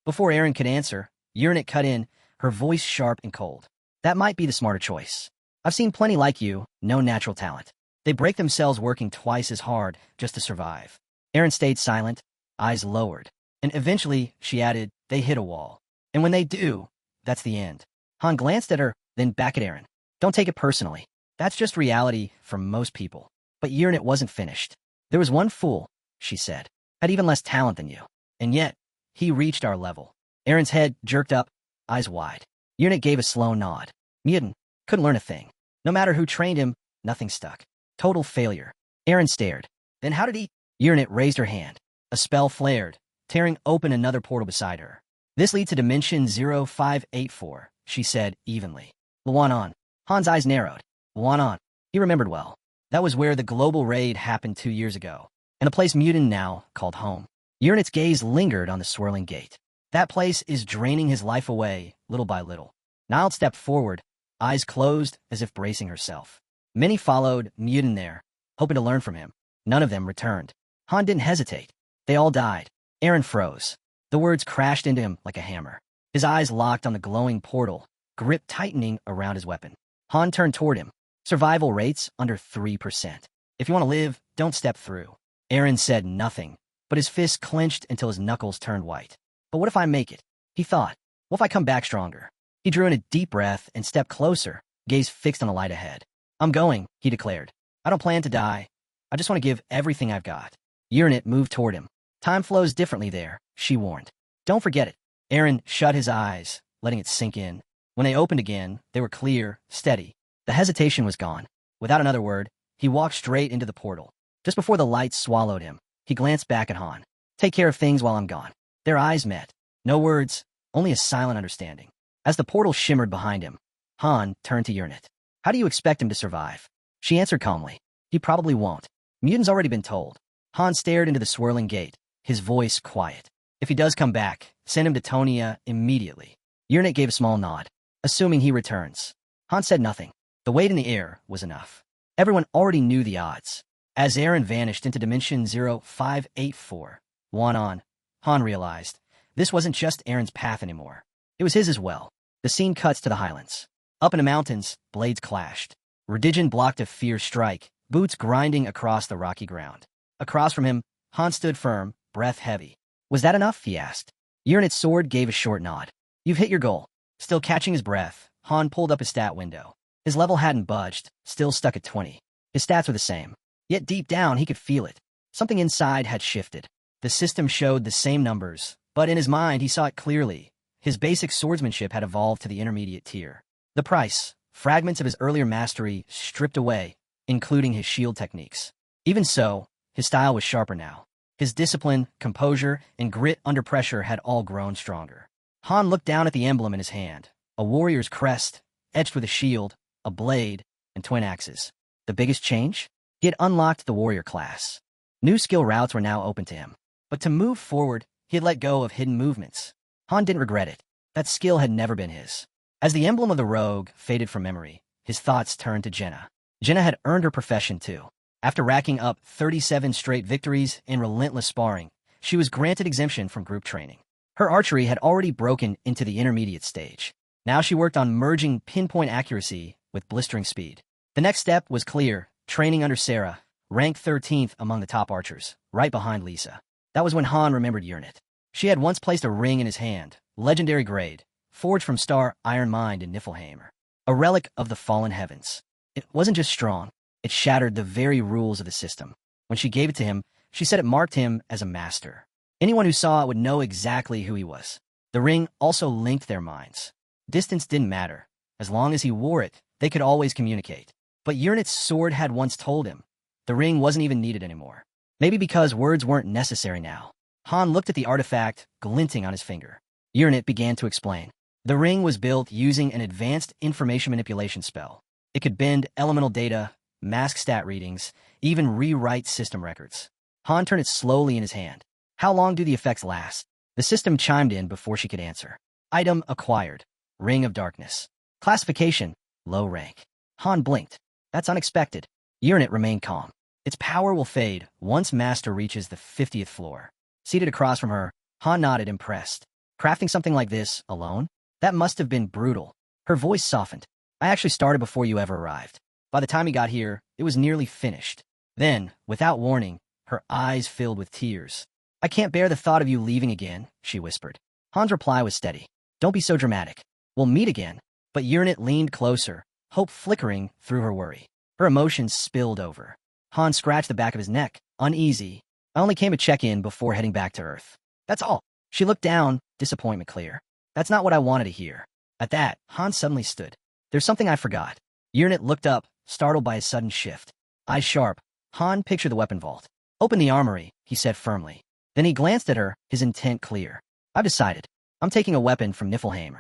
Before Aaron could answer, Urnit cut in, her voice sharp and cold. That might be the smarter choice. I've seen plenty like you, no natural talent. They break themselves working twice as hard just to survive. Aaron stayed silent, eyes lowered. And eventually, she added, they hit a wall. And when they do, that's the end. Han glanced at her, then back at Aaron. Don't take it personally. That's just reality for most people. But Urnit wasn't finished. There was one fool, she said, had even less talent than you. And yet, he reached our level. Aaron's head jerked up, eyes wide. Urnit gave a slow nod. Mutant, couldn't learn a thing. No matter who trained him, nothing stuck. Total failure. Aaron stared. Then how did he? Urnit raised her hand. A spell flared, tearing open another portal beside her. This leads to Dimension 0584, she said evenly. Luanon. Han's eyes narrowed. Luanon. He remembered well. That was where the global raid happened 2 years ago, and a place Mutant now called home. Urnit's gaze lingered on the swirling gate. That place is draining his life away, little by little. Niall stepped forward, eyes closed as if bracing herself. Many followed Mutant there, hoping to learn from him. None of them returned. Han didn't hesitate. They all died. Aaron froze. The words crashed into him like a hammer. His eyes locked on the glowing portal, grip tightening around his weapon. Han turned toward him. Survival rates under 3%. If you want to live, don't step through. Aaron said nothing, but his fists clenched until his knuckles turned white. But what if I make it? He thought. What if I come back stronger? He drew in a deep breath and stepped closer, gaze fixed on the light ahead. I'm going, he declared. I don't plan to die. I just want to give everything I've got. Urinit moved toward him. Time flows differently there, she warned. Don't forget it. Aaron shut his eyes, letting it sink in. When they opened again, they were clear, steady. The hesitation was gone. Without another word, he walked straight into the portal. Just before the lights swallowed him, he glanced back at Han. Take care of things while I'm gone. Their eyes met. No words, only a silent understanding. As the portal shimmered behind him, Han turned to Urinit. How do you expect him to survive? She answered calmly. He probably won't. Mutan's already been told. Han stared into the swirling gate, his voice quiet. If he does come back, send him to Tonia immediately. Urinit gave a small nod, assuming he returns. Han said nothing. The weight in the air was enough. Everyone already knew the odds. As Aaron vanished into dimension 0584, on, Han realized this wasn't just Aaron's path anymore. It was his as well. The scene cuts to the highlands. Up in the mountains, blades clashed. Redigen blocked a fierce strike, boots grinding across the rocky ground. Across from him, Han stood firm, breath heavy. Was that enough? He asked. Urinit's sword gave a short nod. You've hit your goal. Still catching his breath, Han pulled up his stat window. His level hadn't budged, still stuck at 20. His stats were the same. Yet deep down, he could feel it. Something inside had shifted. The system showed the same numbers, but in his mind, he saw it clearly. His basic swordsmanship had evolved to the intermediate tier. The price, fragments of his earlier mastery stripped away, including his shield techniques. Even so, his style was sharper now. His discipline, composure, and grit under pressure had all grown stronger. Han looked down at the emblem in his hand, a warrior's crest, etched with a shield, a blade, and twin axes. The biggest change? He had unlocked the warrior class. New skill routes were now open to him. But to move forward, he had let go of hidden movements. Han didn't regret it. That skill had never been his. As the emblem of the rogue faded from memory, his thoughts turned to Jenna. Jenna had earned her profession too. After racking up 37 straight victories in relentless sparring, she was granted exemption from group training. Her archery had already broken into the intermediate stage. Now she worked on merging pinpoint accuracy with blistering speed. The next step was clear, training under Sarah, ranked 13th among the top archers, right behind Lisa. That was when Han remembered Urinit. She had once placed a ring in his hand, legendary grade, forged from star Iron Mind in Niflheim, a relic of the fallen heavens. It wasn't just strong, it shattered the very rules of the system. When she gave it to him, she said it marked him as a master. Anyone who saw it would know exactly who he was. The ring also linked their minds. Distance didn't matter. As long as he wore it, they could always communicate. But Urinit's sword had once told him the ring wasn't even needed anymore. Maybe because words weren't necessary now. Han looked at the artifact glinting on his finger. Urinit began to explain. The ring was built using an advanced information manipulation spell. It could bend elemental data, mask stat readings, even rewrite system records. Han turned it slowly in his hand. How long do the effects last? The system chimed in before she could answer. Item acquired. Ring of Darkness. Classification, low rank. Han blinked. That's unexpected. Urinit remained calm. Its power will fade once Master reaches the 50th floor. Seated across from her, Han nodded, impressed. Crafting something like this, alone? That must have been brutal. Her voice softened. I actually started before you ever arrived. By the time he got here, it was nearly finished. Then, without warning, her eyes filled with tears. I can't bear the thought of you leaving again, she whispered. Han's reply was steady. Don't be so dramatic. We'll meet again. But Urinit leaned closer, hope flickering through her worry. Her emotions spilled over. Han scratched the back of his neck, uneasy. I only came to check in before heading back to Earth. That's all. She looked down, disappointment clear. That's not what I wanted to hear. At that, Han suddenly stood. There's something I forgot. Urinit looked up, startled by his sudden shift. Eyes sharp, Han pictured the weapon vault. Open the armory, he said firmly. Then he glanced at her, his intent clear. I've decided. I'm taking a weapon from Niflheim.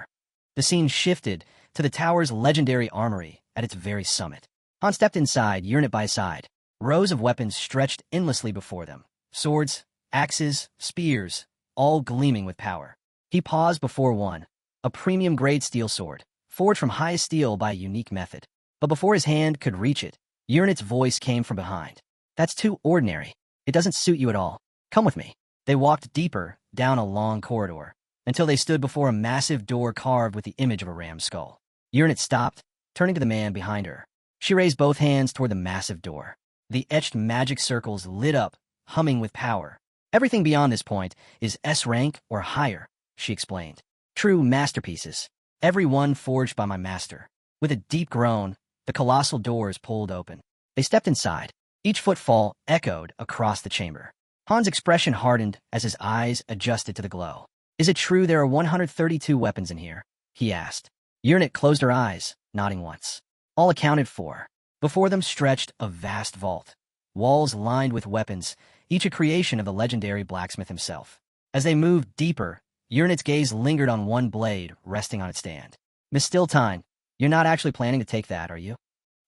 The scene shifted to the tower's legendary armory at its very summit. Han stepped inside, Urinit by his side. Rows of weapons stretched endlessly before them. Swords, axes, spears, all gleaming with power. He paused before one, a premium-grade steel sword, forged from highest steel by a unique method. But before his hand could reach it, Urinit's voice came from behind. That's too ordinary. It doesn't suit you at all. Come with me. They walked deeper, down a long corridor, until they stood before a massive door carved with the image of a ram's skull. Urinit stopped, turning to the man behind her. She raised both hands toward the massive door. The etched magic circles lit up, humming with power. Everything beyond this point is S rank or higher, she explained. True masterpieces, every one forged by my master. With a deep groan, the colossal doors pulled open. They stepped inside. Each footfall echoed across the chamber. Han's expression hardened as his eyes adjusted to the glow. Is it true there are 132 weapons in here? He asked. Urnit closed her eyes, nodding once. All accounted for. Before them stretched a vast vault. Walls lined with weapons, each a creation of the legendary blacksmith himself. As they moved deeper, Urnit's gaze lingered on one blade resting on its stand. Miss Stiltine, you're not actually planning to take that, are you?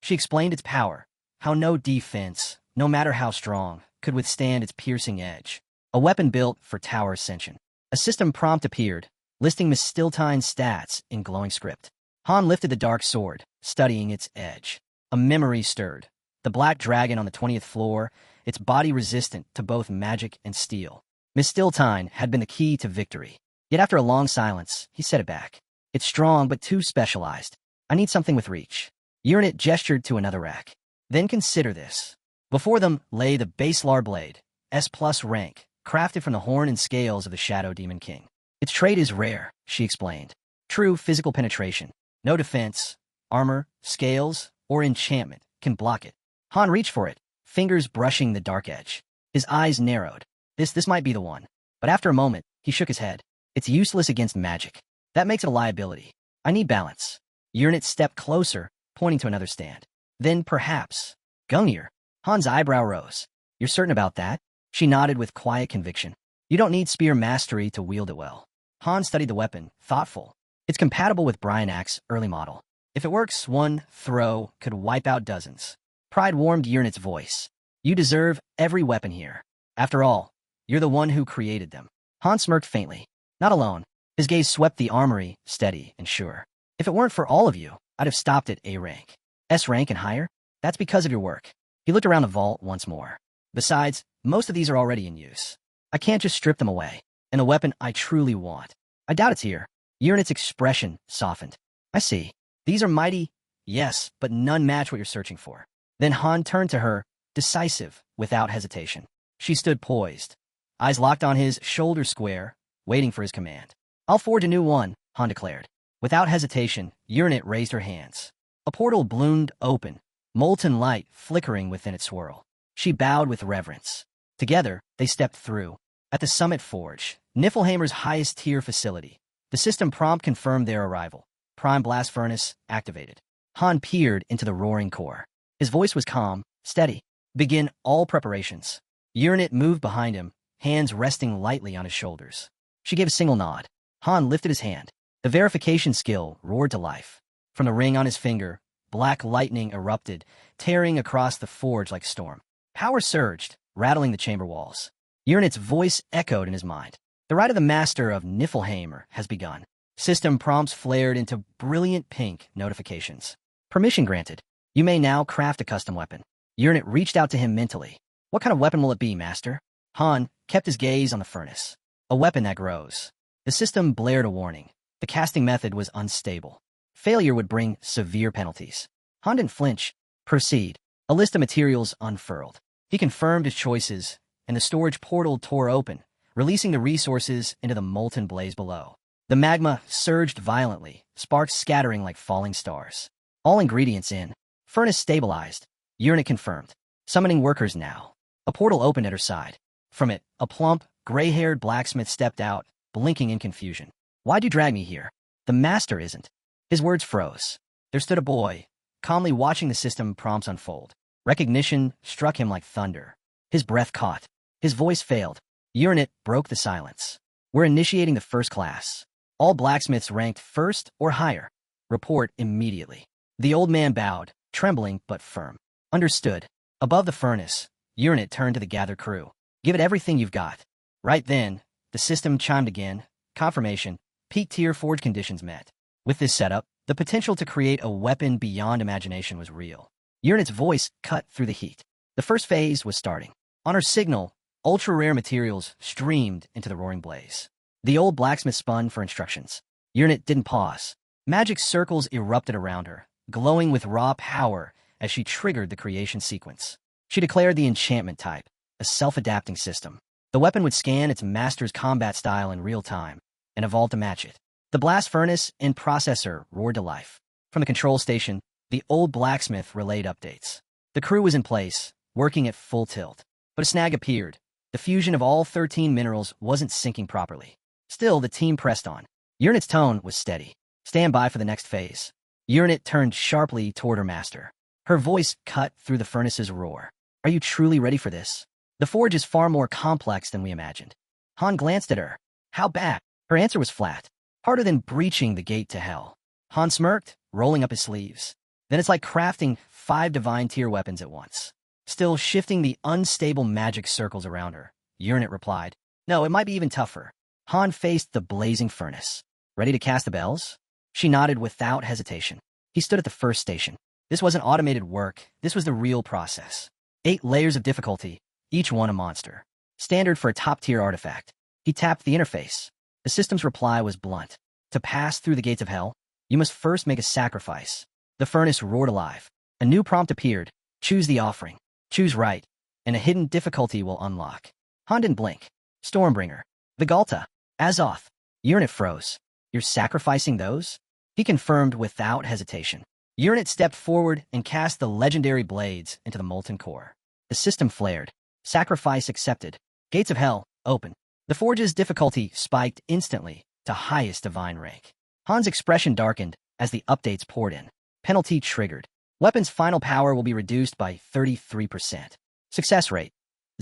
She explained its power, how no defense, no matter how strong, could withstand its piercing edge. A weapon built for tower ascension. A system prompt appeared, listing Miss Stiltine's stats in glowing script. Han lifted the dark sword, studying its edge. A memory stirred. The black dragon on the 20th floor, its body resistant to both magic and steel. Miss Stiltine had been the key to victory. Yet after a long silence, he set it back. It's strong but too specialized. I need something with reach. Urnit gestured to another rack. Then consider this. Before them lay the Baselar blade, S+ rank, crafted from the horn and scales of the Shadow Demon King. Its trait is rare, she explained. True physical penetration. No defense, armor, scales, or enchantment can block it. Han reached for it, fingers brushing the dark edge. His eyes narrowed. This might be the one. But after a moment, he shook his head. It's useless against magic. That makes it a liability. I need balance. Urnit stepped closer, pointing to another stand. Then perhaps. Gungnir. Han's eyebrow rose. You're certain about that? She nodded with quiet conviction. You don't need spear mastery to wield it well. Han studied the weapon, thoughtful. It's compatible with Bryanac's early model. If it works, one throw could wipe out dozens. Pride warmed Urnit's voice. You deserve every weapon here. After all, you're the one who created them. Han smirked faintly. Not alone. His gaze swept the armory, steady and sure. If it weren't for all of you, I'd have stopped at A rank. S rank and higher? That's because of your work. He looked around the vault once more. Besides, most of these are already in use. I can't just strip them away. And the weapon I truly want. I doubt it's here. Urnit's expression softened. I see. These are mighty, yes, but none match what you're searching for. Then Han turned to her, decisive, without hesitation. She stood poised, eyes locked on his shoulder square, waiting for his command. I'll forge a new one, Han declared. Without hesitation, Urnit raised her hands. A portal bloomed open, molten light flickering within its swirl. She bowed with reverence. Together, they stepped through. At the Summit Forge, Niflheimer's highest-tier facility, the system prompt confirmed their arrival. Prime blast furnace activated. Han peered into the roaring core. His voice was calm, steady. Begin all preparations. Urnit moved behind him, hands resting lightly on his shoulders. She gave a single nod. Han lifted his hand. The verification skill roared to life. From the ring on his finger, black lightning erupted, tearing across the forge like a storm. Power surged, rattling the chamber walls. Urnit's voice echoed in his mind. The rite of the master of Niflheimer has begun. System prompts flared into brilliant pink notifications. Permission granted. You may now craft a custom weapon. Urnit reached out to him mentally. What kind of weapon will it be, master? Han kept his gaze on the furnace. A weapon that grows. The system blared a warning. The casting method was unstable. Failure would bring severe penalties. Han didn't flinch. Proceed. A list of materials unfurled. He confirmed his choices, and the storage portal tore open, releasing the resources into the molten blaze below. The magma surged violently, sparks scattering like falling stars. All ingredients in. Furnace stabilized. Urnit confirmed. Summoning workers now. A portal opened at her side. From it, a plump, gray-haired blacksmith stepped out, blinking in confusion. Why'd you drag me here? The master isn't. His words froze. There stood a boy, calmly watching the system prompts unfold. Recognition struck him like thunder. His breath caught. His voice failed. Urnit broke the silence. We're initiating the first class. All blacksmiths ranked first or higher. Report immediately. The old man bowed, trembling but firm. Understood. Above the furnace, Urnit turned to the gathered crew. Give it everything you've got. Right then, the system chimed again. Confirmation. Peak tier forge conditions met. With this setup, the potential to create a weapon beyond imagination was real. Urnit's voice cut through the heat. The first phase was starting. On her signal, ultra-rare materials streamed into the roaring blaze. The old blacksmith spun for instructions. Urnit didn't pause. Magic circles erupted around her, glowing with raw power as she triggered the creation sequence. She declared the enchantment type, a self-adapting system. The weapon would scan its master's combat style in real time and evolve to match it. The blast furnace and processor roared to life. From the control station, the old blacksmith relayed updates. The crew was in place, working at full tilt. But a snag appeared. The fusion of all 13 minerals wasn't syncing properly. Still, the team pressed on. Uranet's tone was steady. Stand by for the next phase. Uranet turned sharply toward her master. Her voice cut through the furnace's roar. Are you truly ready for this? The forge is far more complex than we imagined. Han glanced at her. How bad? Her answer was flat. Harder than breaching the gate to hell. Han smirked, rolling up his sleeves. Then it's like crafting 5 divine tier weapons at once. Still shifting the unstable magic circles around her, Uranet replied. No, it might be even tougher. Han faced the blazing furnace. Ready to cast the bells? She nodded without hesitation. He stood at the first station. This wasn't automated work. This was the real process. 8 layers of difficulty, each one a monster. Standard for a top-tier artifact. He tapped the interface. The system's reply was blunt. To pass through the gates of hell, you must first make a sacrifice. The furnace roared alive. A new prompt appeared. Choose the offering. Choose right, and a hidden difficulty will unlock. Han didn't blink. Stormbringer. Vigalta. Azoth. Uranet froze. You're sacrificing those? He confirmed without hesitation. Uranet stepped forward and cast the legendary blades into the molten core. The system flared. Sacrifice accepted. Gates of hell, open. The forge's difficulty spiked instantly to highest divine rank. Han's expression darkened as the updates poured in. Penalty triggered. Weapon's final power will be reduced by 33%. Success rate,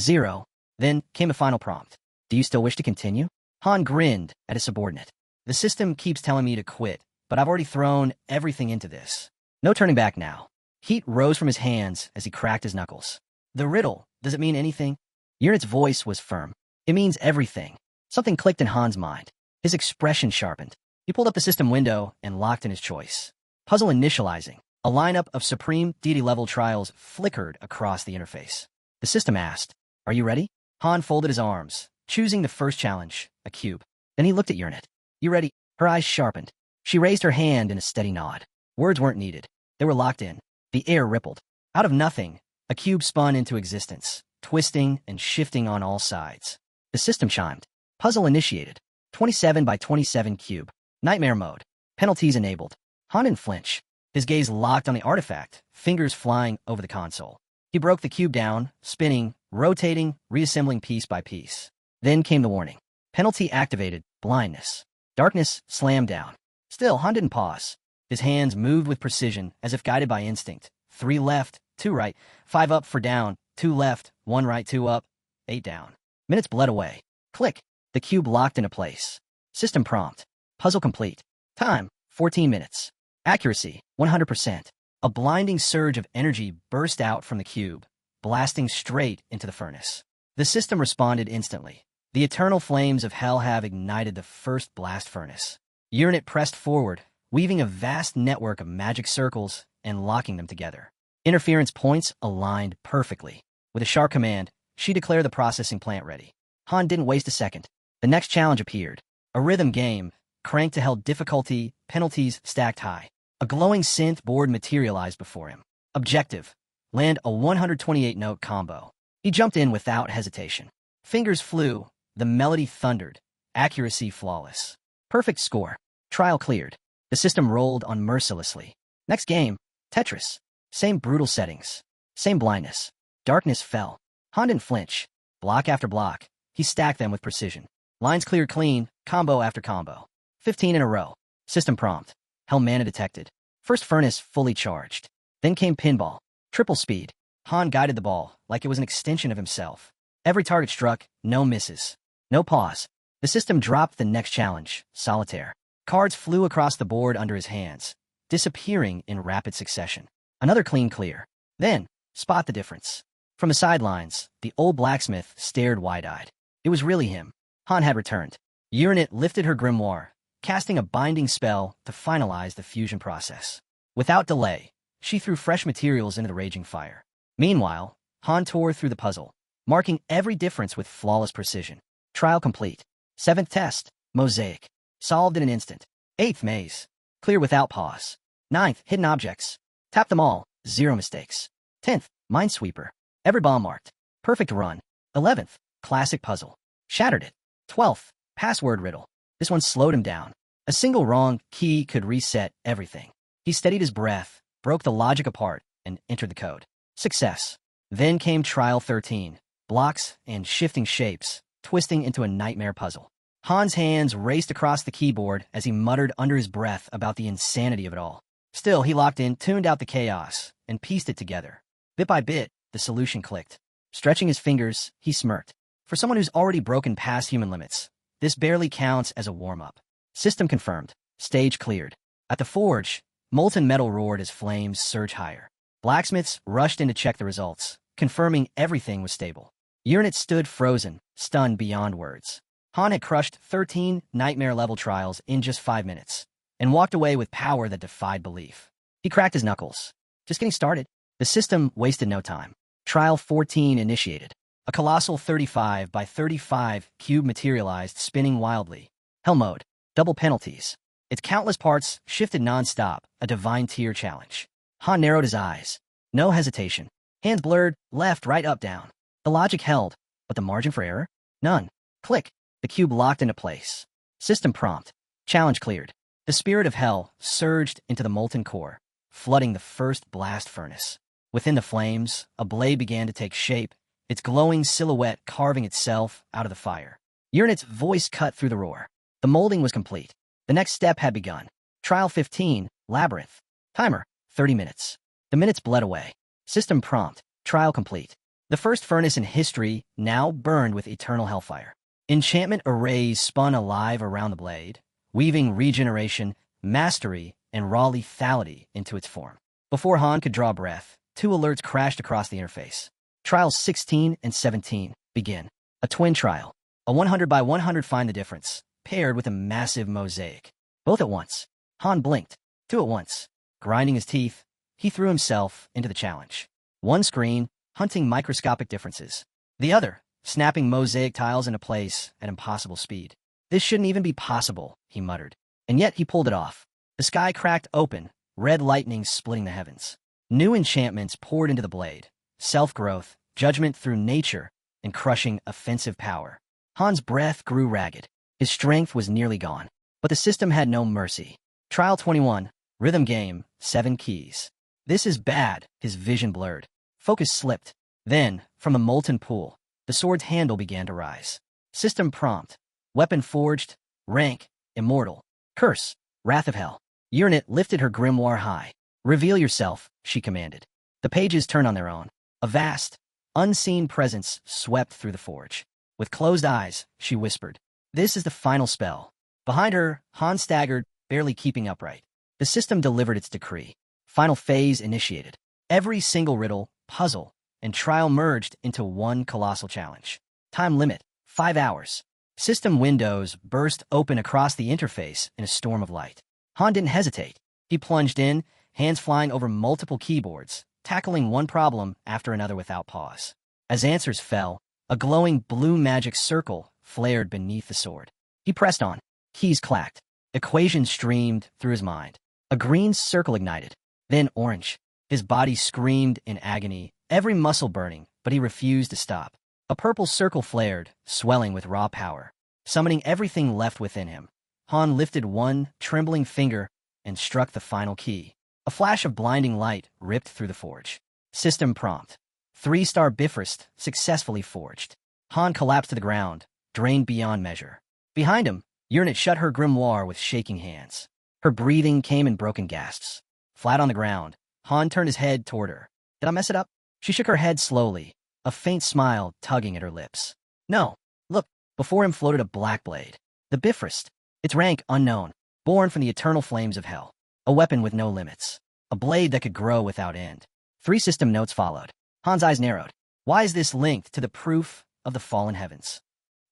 0. Then came the final prompt. Do you still wish to continue? Han grinned at his subordinate. The system keeps telling me to quit, but I've already thrown everything into this. No turning back now. Heat rose from his hands as he cracked his knuckles. The riddle, does it mean anything? Uranet's voice was firm. It means everything. Something clicked in Han's mind. His expression sharpened. He pulled up the system window and locked in his choice. Puzzle initializing. A lineup of supreme deity-level trials flickered across the interface. The system asked, Are you ready? Han folded his arms, choosing the first challenge, a cube. Then he looked at Uranet. You ready? Her eyes sharpened. She raised her hand in a steady nod. Words weren't needed. They were locked in. The air rippled. Out of nothing, a cube spun into existence, twisting and shifting on all sides. The system chimed. Puzzle initiated. 27 by 27 cube. Nightmare mode. Penalties enabled. Han didn't flinch. His gaze locked on the artifact, fingers flying over the console. He broke the cube down, spinning, rotating, reassembling piece by piece. Then came the warning. Penalty activated. Blindness. Darkness slammed down. Still, Han didn't pause. His hands moved with precision, as if guided by instinct. 3 left, 2 right, 5 up for down, 2 left, 1 right, 2 up, 8 down. Minutes bled away. Click. The cube locked into place. System prompt. Puzzle complete. Time, 14 minutes. Accuracy, 100%. A blinding surge of energy burst out from the cube, blasting straight into the furnace. The system responded instantly. The eternal flames of hell have ignited the first blast furnace. Uranet pressed forward, weaving a vast network of magic circles and locking them together. Interference points aligned perfectly. With a sharp command, she declared the processing plant ready. Han didn't waste a second. The next challenge appeared. A rhythm game, cranked to hell difficulty, penalties stacked high. A glowing synth board materialized before him. Objective: land a 128-note combo. He jumped in without hesitation. Fingers flew, the melody thundered, accuracy flawless. Perfect score. Trial cleared. The system rolled on mercilessly. Next game, Tetris. Same brutal settings. Same blindness. Darkness fell. Han didn't flinch. Block after block, he stacked them with precision. Lines cleared clean, combo after combo. 15 in a row. System prompt. Hell mana detected. First furnace fully charged. Then came pinball. Triple speed. Han guided the ball like it was an extension of himself. Every target struck, no misses. No pause. The system dropped the next challenge, solitaire. Cards flew across the board under his hands, disappearing in rapid succession. Another clean clear. Then, spot the difference. From the sidelines, the old blacksmith stared wide-eyed. It was really him. Han had returned. Uranet lifted her grimoire, casting a binding spell to finalize the fusion process. Without delay, she threw fresh materials into the raging fire. Meanwhile, Han tore through the puzzle, marking every difference with flawless precision. Trial complete. 7th test, mosaic. Solved in an instant. 8th maze. Clear without pause. 9th, hidden objects. Tap them all, 0 mistakes. 10th, minesweeper. Every bomb marked. Perfect run. 11th, classic puzzle. Shattered it. 12th, password riddle. This one slowed him down. A single wrong key could reset everything. He steadied his breath, broke the logic apart, and entered the code. Success. Then came Trial 13, blocks, and shifting shapes, twisting into a nightmare puzzle. Han's hands raced across the keyboard as he muttered under his breath about the insanity of it all. Still, he locked in, tuned out the chaos, and pieced it together. Bit by bit, the solution clicked. Stretching his fingers, he smirked. For someone who's already broken past human limits, this barely counts as a warm-up. System confirmed. Stage cleared. At the forge, molten metal roared as flames surged higher. Blacksmiths rushed in to check the results, confirming everything was stable. Uranus stood frozen, stunned beyond words. Han had crushed 13 nightmare-level trials in just 5 minutes, and walked away with power that defied belief. He cracked his knuckles. Just getting started. The system wasted no time. Trial 14 initiated. A colossal 35 by 35 cube materialized, spinning wildly. Hell mode. Double penalties. Its countless parts shifted non-stop, a divine tier challenge. Han narrowed his eyes. No hesitation. Hands blurred, left, right, up, down. The logic held, but the margin for error? None. Click. The cube locked into place. System prompt. Challenge cleared. The spirit of hell surged into the molten core, flooding the first blast furnace. Within the flames, a blade began to take shape, its glowing silhouette carving itself out of the fire. Uranus's voice cut through the roar. The molding was complete. The next step had begun. Trial 15, Labyrinth. Timer, 30 minutes. The minutes bled away. System prompt. Trial complete. The first furnace in history now burned with eternal hellfire. Enchantment arrays spun alive around the blade, weaving regeneration, mastery, and raw lethality into its form. Before Han could draw breath, 2 alerts crashed across the interface. Trials 16 and 17 begin. A twin trial. A 100 by 100 find the difference, paired with a massive mosaic. Both at once. Han blinked. 2 at once. Grinding his teeth, he threw himself into the challenge. One screen, hunting microscopic differences. The other, snapping mosaic tiles into place at impossible speed. This shouldn't even be possible, he muttered. And yet he pulled it off. The sky cracked open, red lightning splitting the heavens. New enchantments poured into the blade. Self-growth, judgment through nature, and crushing offensive power. Han's breath grew ragged. His strength was nearly gone. But the system had no mercy. Trial 21, Rhythm Game, 7 keys. This is bad, his vision blurred. Focus slipped. Then, from the molten pool, the sword's handle began to rise. System prompt. Weapon forged. Rank. Immortal. Curse. Wrath of Hell. Uranus lifted her grimoire high. Reveal yourself, she commanded. The pages turned on their own. A vast, unseen presence swept through the forge. With closed eyes, she whispered, "This is the final spell." Behind her, Han staggered, barely keeping upright. The system delivered its decree. Final phase initiated. Every single riddle, puzzle, and trial merged into one colossal challenge. Time limit, 5 hours. System windows burst open across the interface in a storm of light. Han didn't hesitate. He plunged in, hands flying over multiple keyboards, tackling one problem after another without pause. As answers fell, a glowing blue magic circle flared beneath the sword. He pressed on. Keys clacked. Equations streamed through his mind. A green circle ignited, then orange. His body screamed in agony, every muscle burning, but he refused to stop. A purple circle flared, swelling with raw power, summoning everything left within him. Han lifted one trembling finger and struck the final key. A flash of blinding light ripped through the forge. System prompt. 3-star Bifrost successfully forged. Han collapsed to the ground, drained beyond measure. Behind him, Uranus shut her grimoire with shaking hands. Her breathing came in broken gasps. Flat on the ground, Han turned his head toward her. Did I mess it up? She shook her head slowly, a faint smile tugging at her lips. No. Look, before him floated a black blade. The Bifrost. Its rank unknown, born from the eternal flames of hell. A weapon with no limits. A blade that could grow without end. 3 system notes followed. Han's eyes narrowed. Why is this linked to the proof of the fallen heavens?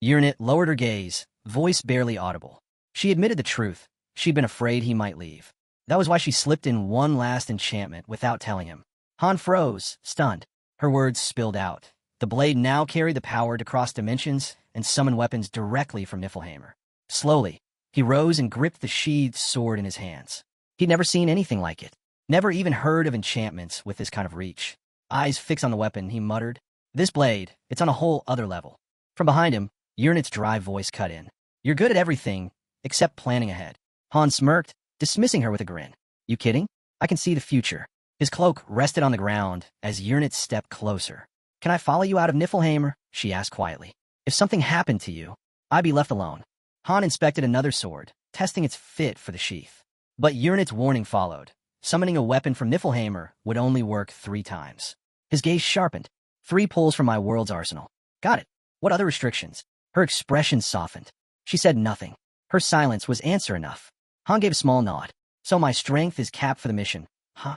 Uranus lowered her gaze, voice barely audible. She admitted the truth. She'd been afraid he might leave. That was why she slipped in one last enchantment without telling him. Han froze, stunned. Her words spilled out. The blade now carried the power to cross dimensions and summon weapons directly from Niflheimer. Slowly, he rose and gripped the sheathed sword in his hands. He'd never seen anything like it. Never even heard of enchantments with this kind of reach. Eyes fixed on the weapon, he muttered. This blade, it's on a whole other level. From behind him, Uranus's dry voice cut in. You're good at everything, except planning ahead. Han smirked, dismissing her with a grin. You kidding? I can see the future. His cloak rested on the ground as Uranus stepped closer. Can I follow you out of Niflheimer? she asked quietly. If something happened to you, I'd be left alone. Han inspected another sword, testing its fit for the sheath. But Urnit's warning followed. Summoning a weapon from Niflheimer would only work 3 times. His gaze sharpened. 3 pulls from my world's arsenal. Got it. What other restrictions? Her expression softened. She said nothing. Her silence was answer enough. Han gave a small nod. So my strength is capped for the mission, huh?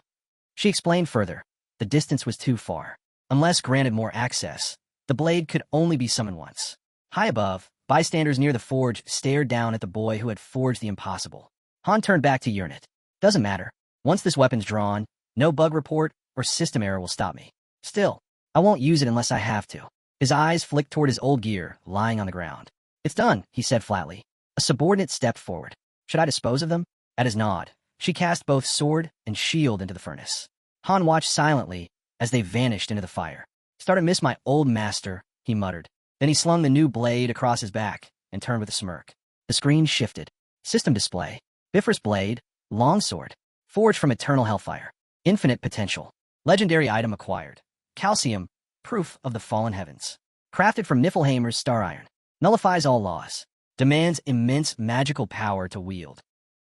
She explained further. The distance was too far. Unless granted more access, the blade could only be summoned once. High above, bystanders near the forge stared down at the boy who had forged the impossible. Han turned back to Urnit. Doesn't matter. Once this weapon's drawn, no bug report or system error will stop me. Still, I won't use it unless I have to. His eyes flicked toward his old gear, lying on the ground. It's done, he said flatly. A subordinate stepped forward. Should I dispose of them? At his nod, she cast both sword and shield into the furnace. Han watched silently as they vanished into the fire. Start to miss my old master, he muttered. Then he slung the new blade across his back and turned with a smirk. The screen shifted. System display. Bifrost blade. Longsword. Forged from eternal hellfire. Infinite potential. Legendary item acquired. Calcium. Proof of the fallen heavens. Crafted from Niflheimer's star iron. Nullifies all laws. Demands immense magical power to wield.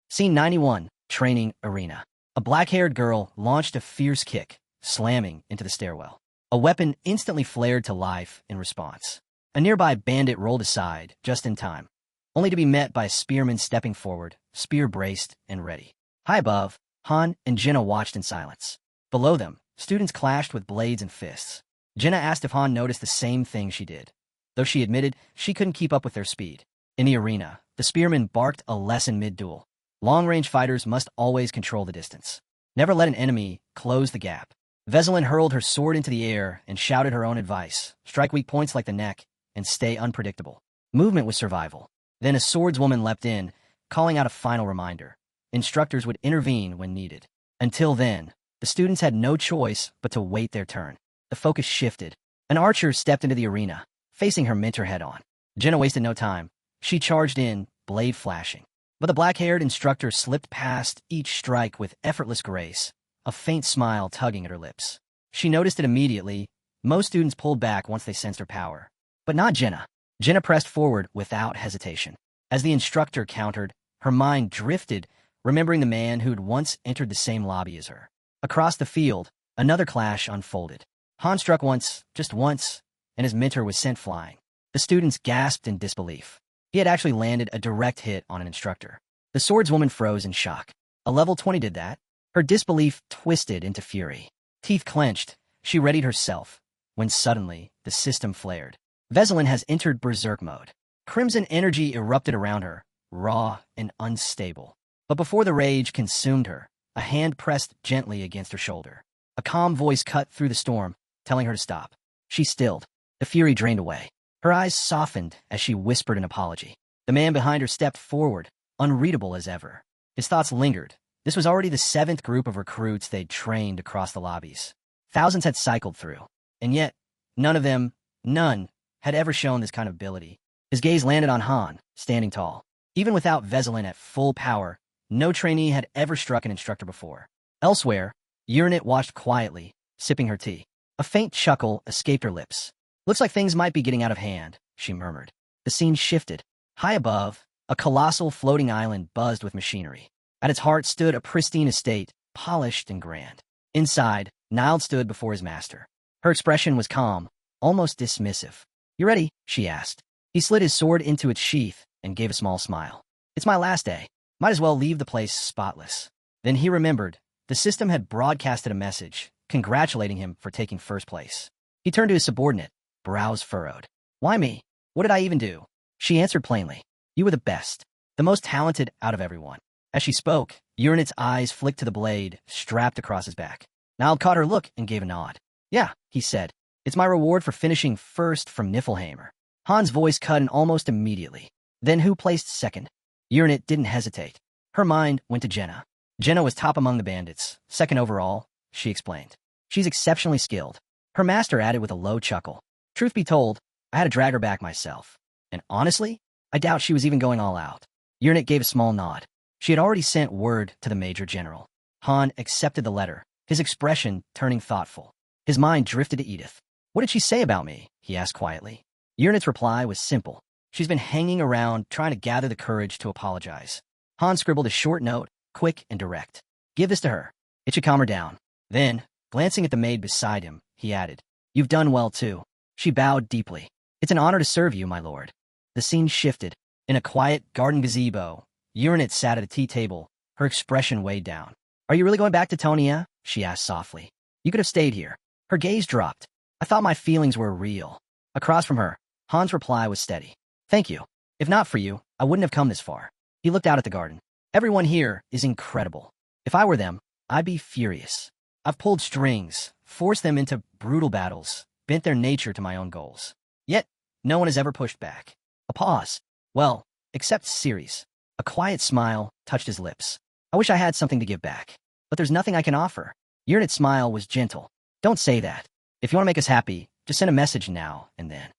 Scene 91. Training arena. A black-haired girl launched a fierce kick, slamming into the stairwell. A weapon instantly flared to life in response. A nearby bandit rolled aside, just in time, only to be met by a spearman stepping forward, spear braced and ready. High above, Han and Jenna watched in silence. Below them, students clashed with blades and fists. Jenna asked if Han noticed the same thing she did, though she admitted she couldn't keep up with their speed. In the arena, the spearman barked a lesson mid-duel. Long-range fighters must always control the distance. Never let an enemy close the gap. Veselin hurled her sword into the air and shouted her own advice. Strike weak points like the neck and stay unpredictable. Movement was survival. Then a swordswoman leapt in, calling out a final reminder. Instructors would intervene when needed. Until then, the students had no choice but to wait their turn. The focus shifted. An archer stepped into the arena, facing her mentor head-on. Jenna wasted no time. She charged in, blade flashing. But the black-haired instructor slipped past each strike with effortless grace, a faint smile tugging at her lips. She noticed it immediately. Most students pulled back once they sensed her power. But not Jenna. Jenna pressed forward without hesitation. As the instructor countered, her mind drifted, remembering the man who'd once entered the same lobby as her. Across the field, another clash unfolded. Han struck once, just once, and his mentor was sent flying. The students gasped in disbelief. He had actually landed a direct hit on an instructor. The swordswoman froze in shock. A level 20 did that? Her disbelief twisted into fury. Teeth clenched, she readied herself, when suddenly, the system flared. Veselin has entered berserk mode. Crimson energy erupted around her, raw and unstable. But before the rage consumed her, a hand pressed gently against her shoulder. A calm voice cut through the storm, telling her to stop. She stilled. The fury drained away. Her eyes softened as she whispered an apology. The man behind her stepped forward, unreadable as ever. His thoughts lingered. This was already the 7th group of recruits they'd trained across the lobbies. Thousands had cycled through, and yet, none, had ever shown this kind of ability. His gaze landed on Han, standing tall. Even without Veselin at full power, no trainee had ever struck an instructor before. Elsewhere, Urnit watched quietly, sipping her tea. A faint chuckle escaped her lips. Looks like things might be getting out of hand, she murmured. The scene shifted. High above, a colossal floating island buzzed with machinery. At its heart stood a pristine estate, polished and grand. Inside, Nilde stood before his master. Her expression was calm, almost dismissive. You ready? She asked. He slid his sword into its sheath and gave a small smile. It's my last day. Might as well leave the place spotless. Then he remembered. The system had broadcasted a message, congratulating him for taking first place. He turned to his subordinate, brows furrowed. Why me? What did I even do? She answered plainly. You were the best, the most talented out of everyone. As she spoke, Urnit's eyes flicked to the blade, strapped across his back. Nilde caught her look and gave a nod. Yeah, he said. It's my reward for finishing first from Niflheimer. Han's voice cut in almost immediately. Then who placed second? Urnit didn't hesitate. Her mind went to Jenna. Jenna was top among the bandits, second overall, she explained. She's exceptionally skilled. Her master added with a low chuckle. Truth be told, I had to drag her back myself. And honestly, I doubt she was even going all out. Urnit gave a small nod. She had already sent word to the Major General. Han accepted the letter, his expression turning thoughtful. His mind drifted to Edith. What did she say about me? he asked quietly. Urinet's reply was simple. She's been hanging around, trying to gather the courage to apologize. Han scribbled a short note, quick and direct. Give this to her. It should calm her down. Then, glancing at the maid beside him, he added, You've done well, too. She bowed deeply. It's an honor to serve you, my lord. The scene shifted. In a quiet garden gazebo, Urinet sat at a tea table, her expression weighed down. Are you really going back to Tonia? She asked softly. You could have stayed here. Her gaze dropped. I thought my feelings were real. Across from her, Han's reply was steady. Thank you. If not for you, I wouldn't have come this far. He looked out at the garden. Everyone here is incredible. If I were them, I'd be furious. I've pulled strings, forced them into brutal battles, bent their nature to my own goals. Yet, no one has ever pushed back. A pause. Well, except Ceres. A quiet smile touched his lips. I wish I had something to give back. But there's nothing I can offer. Urinet's smile was gentle. Don't say that. If you want to make us happy, just send a message now and then.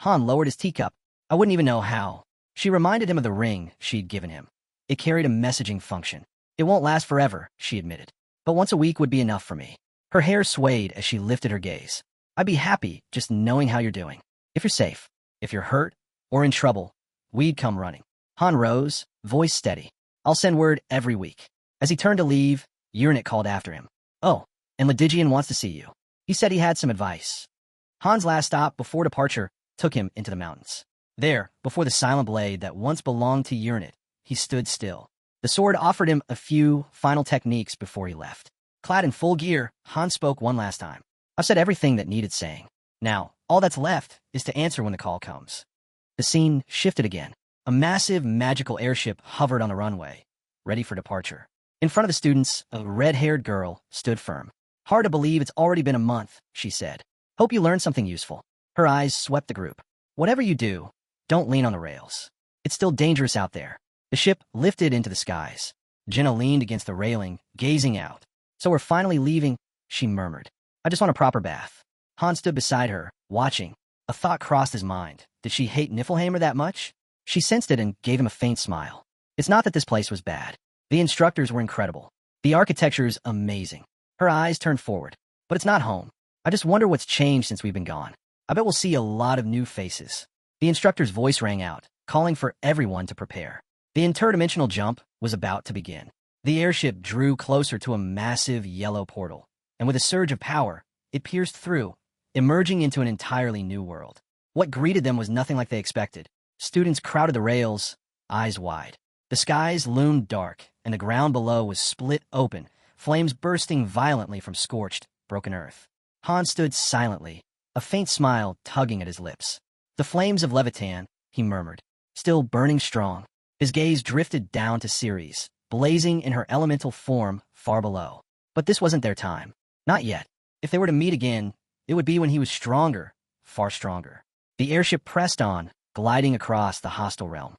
Han lowered his teacup. I wouldn't even know how. She reminded him of the ring she'd given him. It carried a messaging function. It won't last forever, she admitted. But once a week would be enough for me. Her hair swayed as she lifted her gaze. I'd be happy just knowing how you're doing. If you're safe, if you're hurt, or in trouble, we'd come running. Han rose, voice steady. I'll send word every week. As he turned to leave, Urinet called after him. Oh, and Ledigian wants to see you. He said he had some advice. Han's last stop before departure took him into the mountains. There, before the silent blade that once belonged to Urinet, he stood still. The sword offered him a few final techniques before he left. Clad in full gear, Han spoke one last time. I've said everything that needed saying. Now, all that's left is to answer when the call comes. The scene shifted again. A massive, magical airship hovered on the runway, ready for departure. In front of the students, a red-haired girl stood firm. Hard to believe it's already been a month, she said. Hope you learned something useful. Her eyes swept the group. Whatever you do, don't lean on the rails. It's still dangerous out there. The ship lifted into the skies. Jenna leaned against the railing, gazing out. So we're finally leaving, she murmured. I just want a proper bath. Han stood beside her, watching. A thought crossed his mind. Did she hate Niflheimer that much? She sensed it and gave him a faint smile. It's not that this place was bad. The instructors were incredible. The architecture's amazing. Her eyes turned forward. But it's not home. I just wonder what's changed since we've been gone. I bet we'll see a lot of new faces. The instructor's voice rang out, calling for everyone to prepare. The interdimensional jump was about to begin. The airship drew closer to a massive yellow portal, and with a surge of power, it pierced through, emerging into an entirely new world. What greeted them was nothing like they expected. Students crowded the rails, eyes wide. The skies loomed dark, and the ground below was split open, flames bursting violently from scorched, broken earth. Han stood silently, a faint smile tugging at his lips. The flames of Levitan, he murmured, still burning strong. His gaze drifted down to Ceres, blazing in her elemental form far below. But this wasn't their time. Not yet. If they were to meet again, it would be when he was stronger, far stronger. The airship pressed on, gliding across the hostile realm.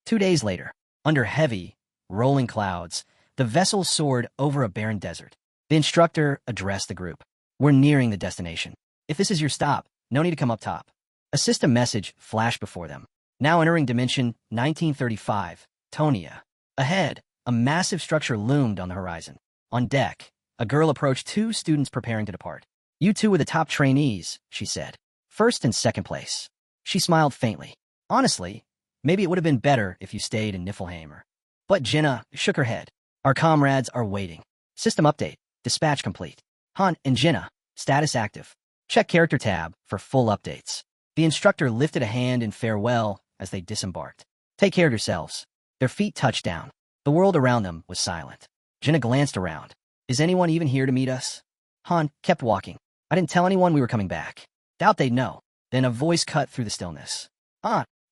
2 days later, under heavy, rolling clouds, the vessel soared over a barren desert. The instructor addressed the group. We're nearing the destination. If this is your stop, no need to come up top. A system message flashed before them. Now entering dimension 1935, Tonia. Ahead, a massive structure loomed on the horizon. On deck, a girl approached 2 students preparing to depart. You 2 were the top trainees, she said. First and second place. She smiled faintly. Honestly, maybe it would have been better if you stayed in Niflheimer. But Jenna shook her head. Our comrades are waiting. System update. Dispatch complete. Han and Jenna, status active. Check character tab for full updates. The instructor lifted a hand in farewell as they disembarked. Take care of yourselves. Their feet touched down. The world around them was silent. Jenna glanced around. Is anyone even here to meet us? Han kept walking. I didn't tell anyone we were coming back. Doubt they'd know. Then a voice cut through the stillness.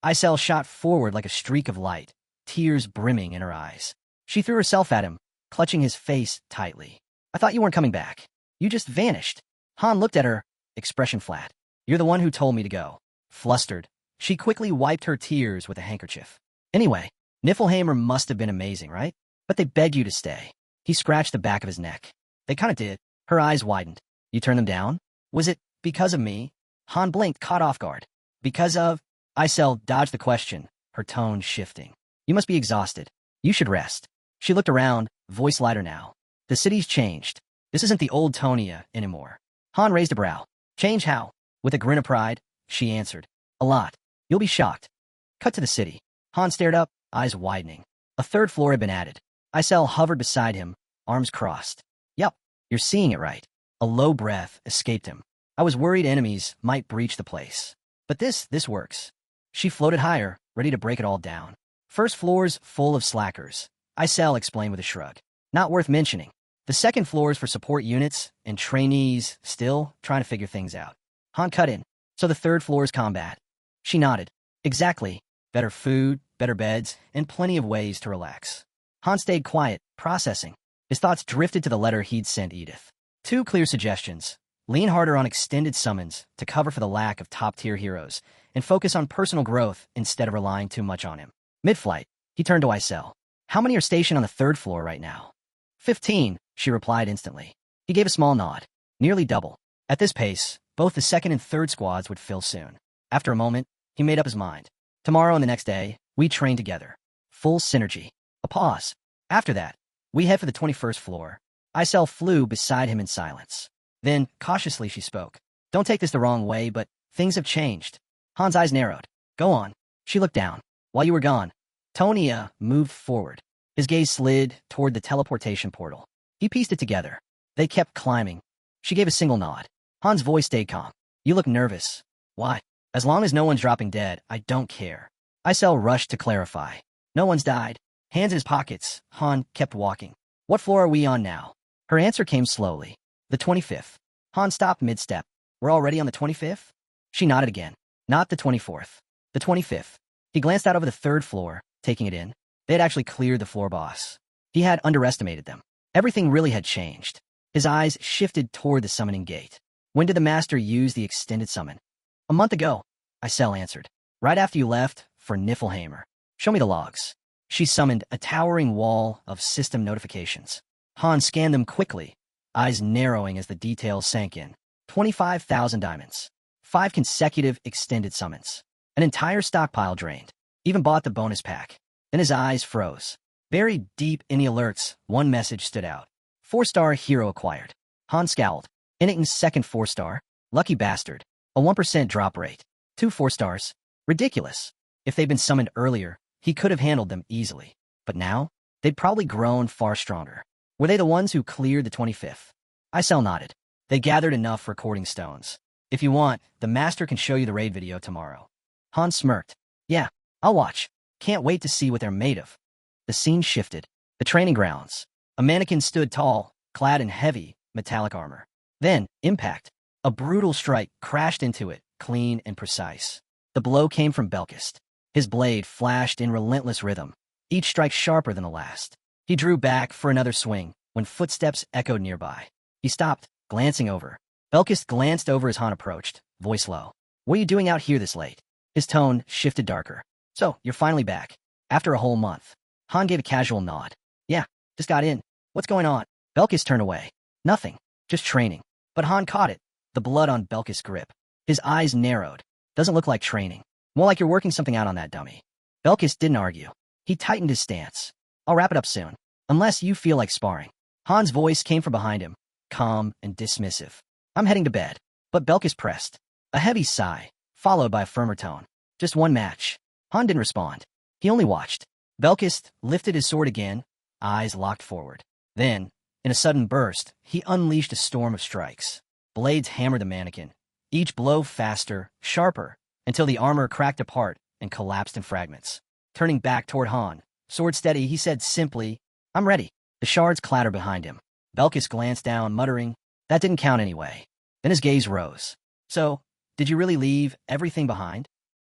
Isel shot forward like a streak of light, tears brimming in her eyes. She threw herself at him, clutching his face tightly. I thought you weren't coming back. You just vanished. Han looked at her, expression flat. You're the one who told me to go. Flustered, she quickly wiped her tears with a handkerchief. Anyway, Niflheimer must have been amazing, right? But they begged you to stay. He scratched the back of his neck. They kind of did. Her eyes widened. You turned them down? Was it because of me? Han blinked, caught off guard. Because of... Isel dodged the question, her tone shifting. You must be exhausted. You should rest. She looked around, voice lighter now. The city's changed. This isn't the old Tonia anymore. Han raised a brow. Change how? With a grin of pride, she answered. A lot. You'll be shocked. Cut to the city. Han stared up, eyes widening. A third floor had been added. Isel hovered beside him, arms crossed. Yup, you're seeing it right. A low breath escaped him. I was worried enemies might breach the place. But this works. She floated higher, ready to break it all down. First floor's full of slackers. Isel explained with a shrug. Not worth mentioning. The second floor is for support units and trainees still trying to figure things out. Han cut in. So the third floor is combat. She nodded. Exactly. Better food, better beds, and plenty of ways to relax. Han stayed quiet, processing. His thoughts drifted to the letter he'd sent Edith. 2 clear suggestions. Lean harder on extended summons to cover for the lack of top-tier heroes, and focus on personal growth instead of relying too much on him. Mid-flight, he turned to Isel. How many are stationed on the third floor right now? 15, she replied instantly. He gave a small nod. Nearly double. At this pace, both the second and third squads would fill soon. After a moment, he made up his mind. Tomorrow and the next day, we train together. Full synergy. A pause. After that, we head for the 21st floor. Isel flew beside him in silence. Then, cautiously, she spoke. Don't take this the wrong way, but things have changed. Han's eyes narrowed. Go on. She looked down. While you were gone, Tonya moved forward. His gaze slid toward the teleportation portal. He pieced it together. They kept climbing. She gave a single nod. Han's voice stayed calm. You look nervous. Why? As long as no one's dropping dead, I don't care. Isel rushed to clarify. No one's died. Hands in his pockets, Han kept walking. What floor are we on now? Her answer came slowly. The 25th. Han stopped mid-step. We're already on the 25th? She nodded again. Not the 24th. The 25th. He glanced out over the third floor, taking it in. They had actually cleared the floor boss. He had underestimated them. Everything really had changed. His eyes shifted toward the summoning gate. When did the master use the extended summon? A month ago, Isel answered. Right after you left for Niflheimer. Show me the logs. She summoned a towering wall of system notifications. Han scanned them quickly, eyes narrowing as the details sank in. 25,000 diamonds. 5 consecutive extended summons. An entire stockpile drained. Even bought the bonus pack. Then his eyes froze. Buried deep in the alerts, one message stood out. 4-star hero acquired. Han scowled. Initon's second 4-star. Lucky bastard. A 1% drop rate. 2 4-stars. Ridiculous. If they'd been summoned earlier, he could have handled them easily. But now, they'd probably grown far stronger. Were they the ones who cleared the 25th? Isel nodded. They gathered enough recording stones. If you want, the master can show you the raid video tomorrow. Han smirked. Yeah, I'll watch. Can't wait to see what they're made of. The scene shifted. The training grounds. A mannequin stood tall, clad in heavy, metallic armor. Then, impact. A brutal strike crashed into it, clean and precise. The blow came from Belkist. His blade flashed in relentless rhythm, each strike sharper than the last. He drew back for another swing when footsteps echoed nearby. He stopped, glancing over. Belkist glanced over as Han approached, voice low. What are you doing out here this late? His tone shifted darker. So, you're finally back. After a whole month. Han gave a casual nod. Yeah, just got in. What's going on? Belkist turned away. Nothing. Just training. But Han caught it. The blood on Belkist's grip. His eyes narrowed. Doesn't look like training. More like you're working something out on that dummy. Belkist didn't argue. He tightened his stance. I'll wrap it up soon. Unless you feel like sparring. Han's voice came from behind him, calm and dismissive. I'm heading to bed. But Belkist pressed. A heavy sigh, followed by a firmer tone. Just one match. Han didn't respond. He only watched. Belkist lifted his sword again, eyes locked forward. Then, in a sudden burst, he unleashed a storm of strikes. Blades hammered the mannequin, each blow faster, sharper, until the armor cracked apart and collapsed in fragments. Turning back toward Han, sword steady, he said simply, I'm ready. The shards clattered behind him. Belkist glanced down, muttering, that didn't count anyway. Then his gaze rose. So, did you really leave everything behind?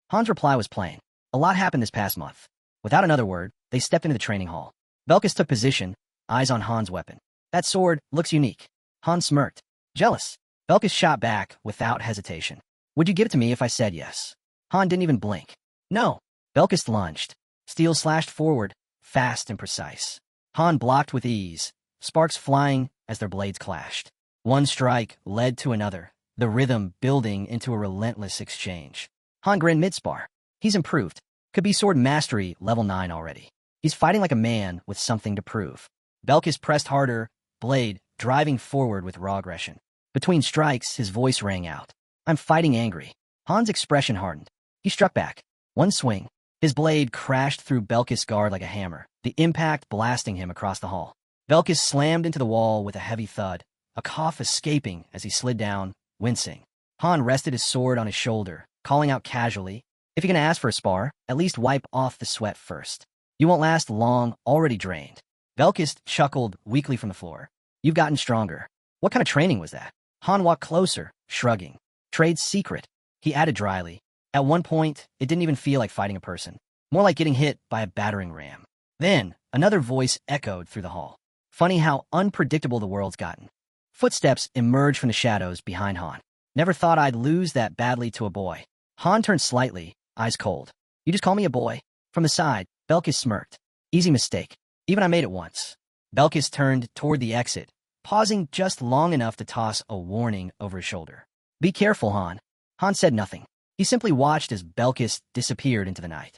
Han's reply was plain. A lot happened this past month. Without another word, they stepped into the training hall. Belkist took position, eyes on Han's weapon. That sword looks unique. Han smirked. Jealous. Belkist shot back without hesitation. Would you give it to me if I said yes? Han didn't even blink. No. Belkist lunged. Steel slashed forward, fast and precise. Han blocked with ease, sparks flying as their blades clashed. One strike led to another, the rhythm building into a relentless exchange. Han grinned mid-spar. He's improved. Could be sword mastery level 9 already. He's fighting like a man with something to prove. Belkist pressed harder, blade driving forward with raw aggression. Between strikes, his voice rang out. I'm fighting angry. Han's expression hardened. He struck back. One swing. His blade crashed through Belkis' guard like a hammer, the impact blasting him across the hall. Belkis slammed into the wall with a heavy thud, a cough escaping as he slid down, wincing. Han rested his sword on his shoulder, calling out casually, "If you're gonna ask for a spar, at least wipe off the sweat first. You won't last long, already drained." Belkis chuckled weakly from the floor. "You've gotten stronger. What kind of training was that?" Han walked closer, shrugging. "Trade's secret," he added dryly. "At one point, it didn't even feel like fighting a person. More like getting hit by a battering ram." Then, another voice echoed through the hall. Funny how unpredictable the world's gotten. Footsteps emerged from the shadows behind Han. "Never thought I'd lose that badly to a boy." Han turned slightly, eyes cold. "You just call me a boy?" From the side, Belkis smirked. "Easy mistake. Even I made it once." Belkis turned toward the exit, pausing just long enough to toss a warning over his shoulder. "Be careful, Han." Han said nothing. He simply watched as Belkis disappeared into the night.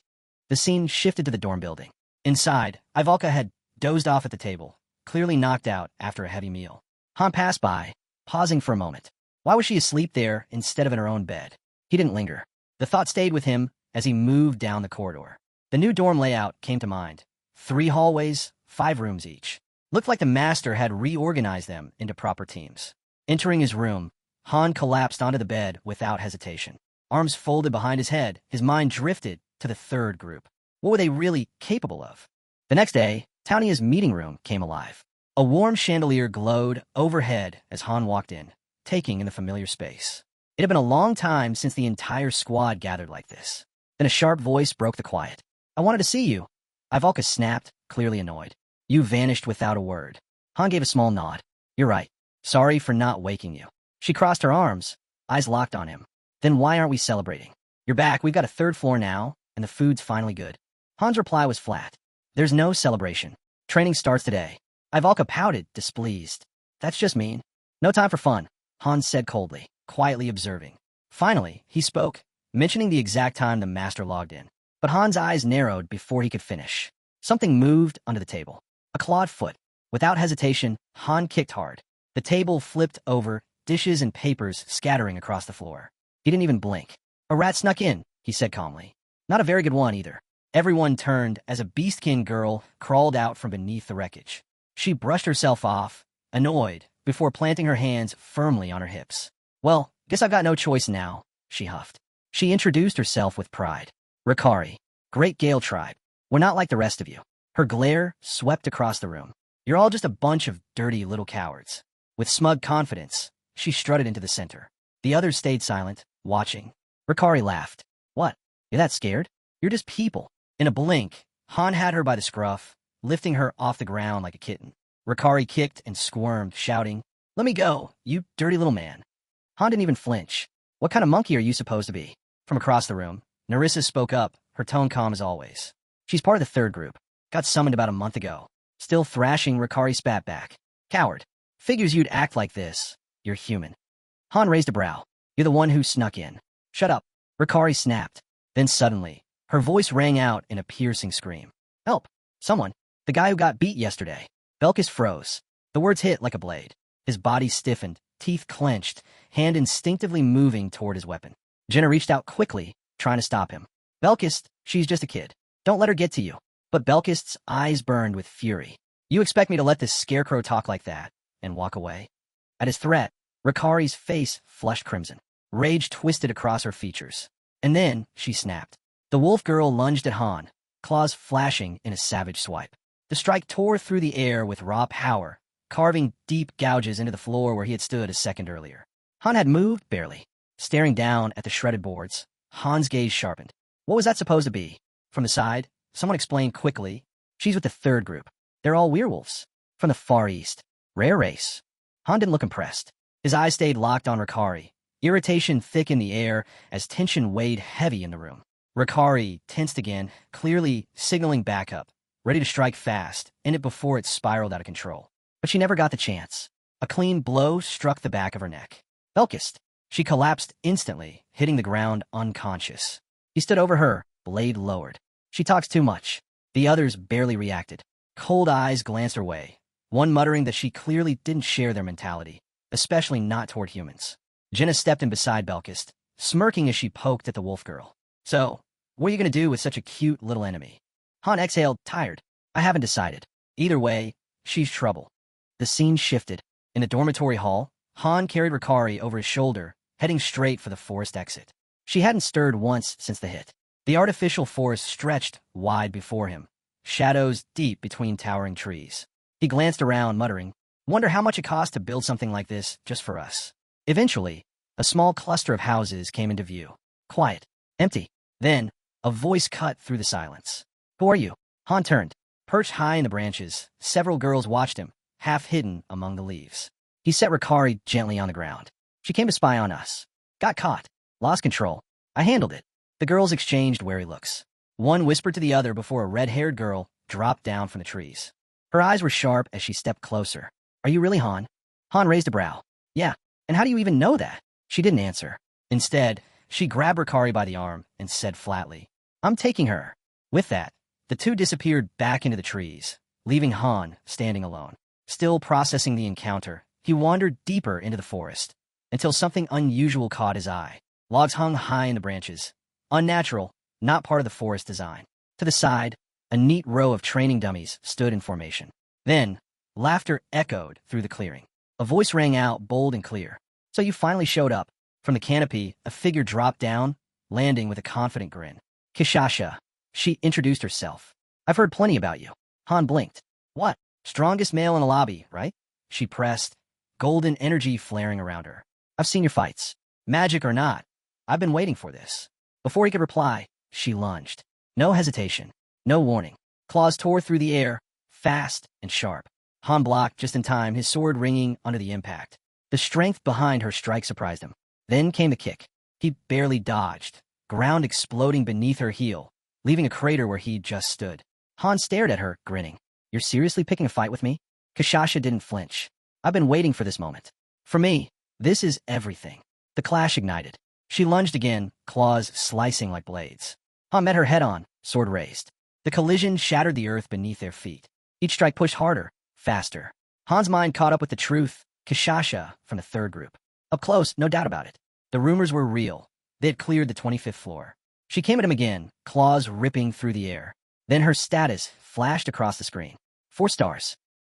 The scene shifted to the dorm building. Inside, Ivalka had dozed off at the table, clearly knocked out after a heavy meal. Han passed by, pausing for a moment. Why was she asleep there instead of in her own bed? He didn't linger. The thought stayed with him as he moved down the corridor. The new dorm layout came to mind. 3 hallways, 5 rooms each. Looked like the master had reorganized them into proper teams. Entering his room, Han collapsed onto the bed without hesitation. Arms folded behind his head, his mind drifted to the 3rd group. What were they really capable of? The next day, Taunia's meeting room came alive. A warm chandelier glowed overhead as Han walked in, taking in the familiar space. It had been a long time since the entire squad gathered like this. Then a sharp voice broke the quiet. "I wanted to see you." Ivalka snapped, clearly annoyed. "You vanished without a word." Han gave a small nod. "You're right. Sorry for not waking you." She crossed her arms, eyes locked on him. "Then why aren't we celebrating? You're back, we've got a 3rd floor now, and the food's finally good." Han's reply was flat. "There's no celebration. Training starts today." Ivalka pouted, displeased. "That's just mean." "No time for fun," Han said coldly, quietly observing. Finally, he spoke, mentioning the exact time the master logged in. But Han's eyes narrowed before he could finish. Something moved under the table. A clawed foot. Without hesitation, Han kicked hard. The table flipped over, dishes and papers scattering across the floor. He didn't even blink. "A rat snuck in," he said calmly. "Not a very good one, either." Everyone turned as a beastkin girl crawled out from beneath the wreckage. She brushed herself off, annoyed, before planting her hands firmly on her hips. "Well, guess I've got no choice now," she huffed. She introduced herself with pride. "Rikari, Great Gale Tribe. We're not like the rest of you." Her glare swept across the room. "You're all just a bunch of dirty little cowards." With smug confidence, she strutted into the center. The others stayed silent, watching. Rikari laughed. "What? You're that scared? You're just people." In a blink, Han had her by the scruff, lifting her off the ground like a kitten. Rikari kicked and squirmed, shouting, "Let me go, you dirty little man." Han didn't even flinch. "What kind of monkey are you supposed to be?" From across the room, Narissa spoke up, her tone calm as always. "She's part of the 3rd group. Got summoned about a month ago." Still thrashing, Rikari spat back. "Coward. Figures you'd act like this. You're human." Han raised a brow. "You're the one who snuck in." "Shut up." Rikari snapped. Then suddenly, her voice rang out in a piercing scream. "Help! Someone! The guy who got beat yesterday." Belkis froze. The words hit like a blade. His body stiffened, teeth clenched, hand instinctively moving toward his weapon. Jenna reached out quickly, trying to stop him. "Belkis, she's just a kid. Don't let her get to you." But Belkis's eyes burned with fury. "You expect me to let this scarecrow talk like that and walk away?" At his threat, Rikari's face flushed crimson. Rage twisted across her features. And then she snapped. The wolf girl lunged at Han, claws flashing in a savage swipe. The strike tore through the air with raw power, carving deep gouges into the floor where he had stood a second earlier. Han had moved barely. Staring down at the shredded boards, Han's gaze sharpened. What was that supposed to be? From the side, someone explained quickly, "She's with the 3rd group. They're all werewolves. From the Far East. Rare race." Han didn't look impressed. His eyes stayed locked on Rikari. Irritation thick in the air as tension weighed heavy in the room. Rikari tensed again, clearly signaling backup, ready to strike fast, end it before it spiraled out of control. But she never got the chance. A clean blow struck the back of her neck. Belkis. She collapsed instantly, hitting the ground unconscious. He stood over her, blade lowered. "She talks too much." The others barely reacted. Cold eyes glanced her way, one muttering that she clearly didn't share their mentality, especially not toward humans. Jenna stepped in beside Belkis, smirking as she poked at the wolf girl. So, what are you gonna do with such a cute little enemy? Han exhaled, tired. I haven't decided. Either way, she's trouble. The scene shifted. In the dormitory hall, Han carried Rikari over his shoulder, heading straight for the forest exit. She hadn't stirred once since the hit. The artificial forest stretched wide before him, shadows deep between towering trees. He glanced around, muttering, "Wonder how much it cost to build something like this just for us." Eventually, a small cluster of houses came into view. Quiet. Empty. Then, a voice cut through the silence. "Who are you?" Han turned. Perched high in the branches, several girls watched him, half hidden among the leaves. He set Rikari gently on the ground. "She came to spy on us. Got caught. Lost control. I handled it." The girls exchanged wary looks. One whispered to the other before a red-haired girl dropped down from the trees. Her eyes were sharp as she stepped closer. "Are you really Han?" Han raised a brow. "Yeah. And how do you even know that?" She didn't answer. Instead, she grabbed Rikari by the arm and said flatly, "I'm taking her." With that, the two disappeared back into the trees, leaving Han standing alone. Still processing the encounter, he wandered deeper into the forest, until something unusual caught his eye. Logs hung high in the branches. Unnatural, not part of the forest design. To the side, a neat row of training dummies stood in formation. Then, laughter echoed through the clearing. A voice rang out bold and clear. "So you finally showed up." From the canopy, a figure dropped down, landing with a confident grin. "Kishasha." She introduced herself. "I've heard plenty about you." Han blinked. "What? Strongest male in the lobby, right?" She pressed, golden energy flaring around her. "I've seen your fights. Magic or not, I've been waiting for this." Before he could reply, she lunged. No hesitation, no warning. Claws tore through the air, fast and sharp. Han blocked just in time, his sword ringing under the impact. The strength behind her strike surprised him. Then came the kick. He barely dodged, ground exploding beneath her heel, leaving a crater where he'd just stood. Han stared at her, grinning. "You're seriously picking a fight with me?" Kishasha didn't flinch. "I've been waiting for this moment. For me, this is everything." The clash ignited. She lunged again, claws slicing like blades. Han met her head-on, sword raised. The collision shattered the earth beneath their feet. Each strike pushed harder, faster. Han's mind caught up with the truth. Kishasha from the third group. Up close, no doubt about it. The rumors were real. They had cleared the 25th floor. She came at him again, claws ripping through the air. Then her status flashed across the screen. 4 stars.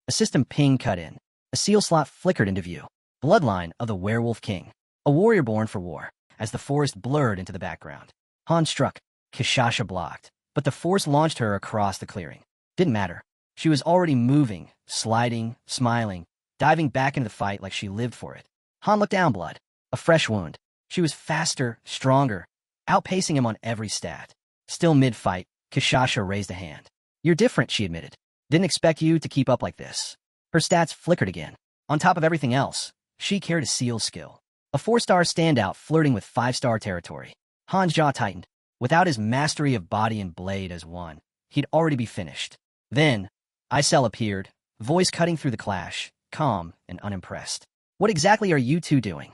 A system ping cut in. A seal slot flickered into view. Bloodline of the Werewolf King. A warrior born for war. As the forest blurred into the background, Han struck. Kishasha blocked, but the force launched her across the clearing. Didn't matter. She was already moving, sliding, smiling, diving back into the fight like she lived for it. Han looked down, blood. A fresh wound. She was faster, stronger, outpacing him on every stat. Still mid-fight, Kishasha raised a hand. "You're different," she admitted. "Didn't expect you to keep up like this." Her stats flickered again. On top of everything else, she carried a seal skill. A 4-star standout flirting with 5-star territory. Han's jaw tightened. Without his mastery of body and blade as one, he'd already be finished. Then, Isel appeared, voice cutting through the clash, calm and unimpressed. "What exactly are you two doing?"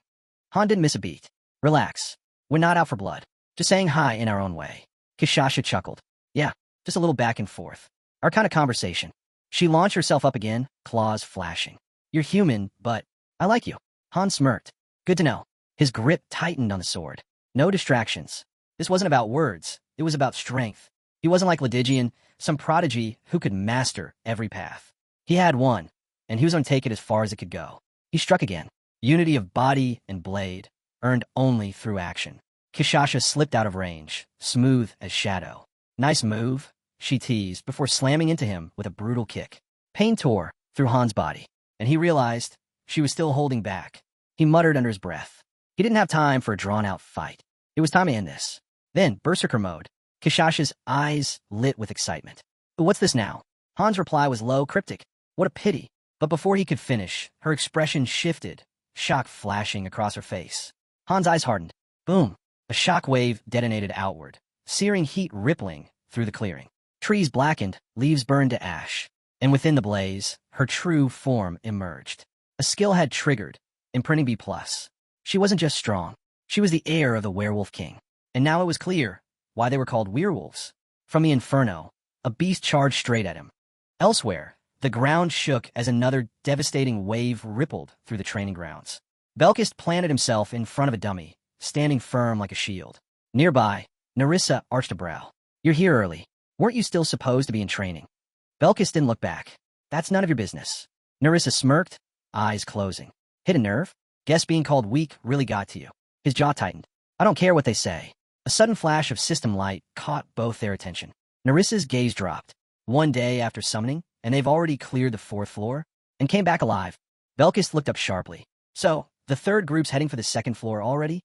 Han didn't miss a beat. "Relax. We're not out for blood. Just saying hi in our own way." Kishasha chuckled. "Yeah, just a little back and forth. Our kind of conversation." She launched herself up again, claws flashing. "You're human, but I like you." Han smirked. "Good to know." His grip tightened on the sword. No distractions. This wasn't about words. It was about strength. He wasn't like Ledigian, some prodigy who could master every path. He had one, and he was going to take it as far as it could go. He struck again. Unity of body and blade, earned only through action. Kishasha slipped out of range, smooth as shadow. "Nice move," she teased before slamming into him with a brutal kick. Pain tore through Han's body, and he realized she was still holding back. He muttered under his breath. He didn't have time for a drawn-out fight. It was time to end this. Then, berserker mode. Kishasha's eyes lit with excitement. "What's this now?" Han's reply was low, cryptic. "What a pity." But before he could finish, her expression shifted, shock flashing across her face. Han's eyes hardened. Boom! A shock wave detonated outward, searing heat rippling through the clearing. Trees blackened, leaves burned to ash, and within the blaze, her true form emerged. A skill had triggered, imprinting B+. She wasn't just strong. She was the heir of the Werewolf King. And now it was clear why they were called werewolves. From the inferno, a beast charged straight at him. Elsewhere, the ground shook as another devastating wave rippled through the training grounds. Belkist planted himself in front of a dummy, standing firm like a shield. Nearby, Narissa arched a brow. You're here early. Weren't you still supposed to be in training? Belkis didn't look back. That's none of your business. Narissa smirked, eyes closing. Hit a nerve? Guess being called weak really got to you. His jaw tightened. I don't care what they say. A sudden flash of system light caught both their attention. Narissa's gaze dropped. One day after summoning, and they've already cleared the 4th floor, and came back alive. Belkis looked up sharply. So, the 3rd group's heading for the 2nd floor already?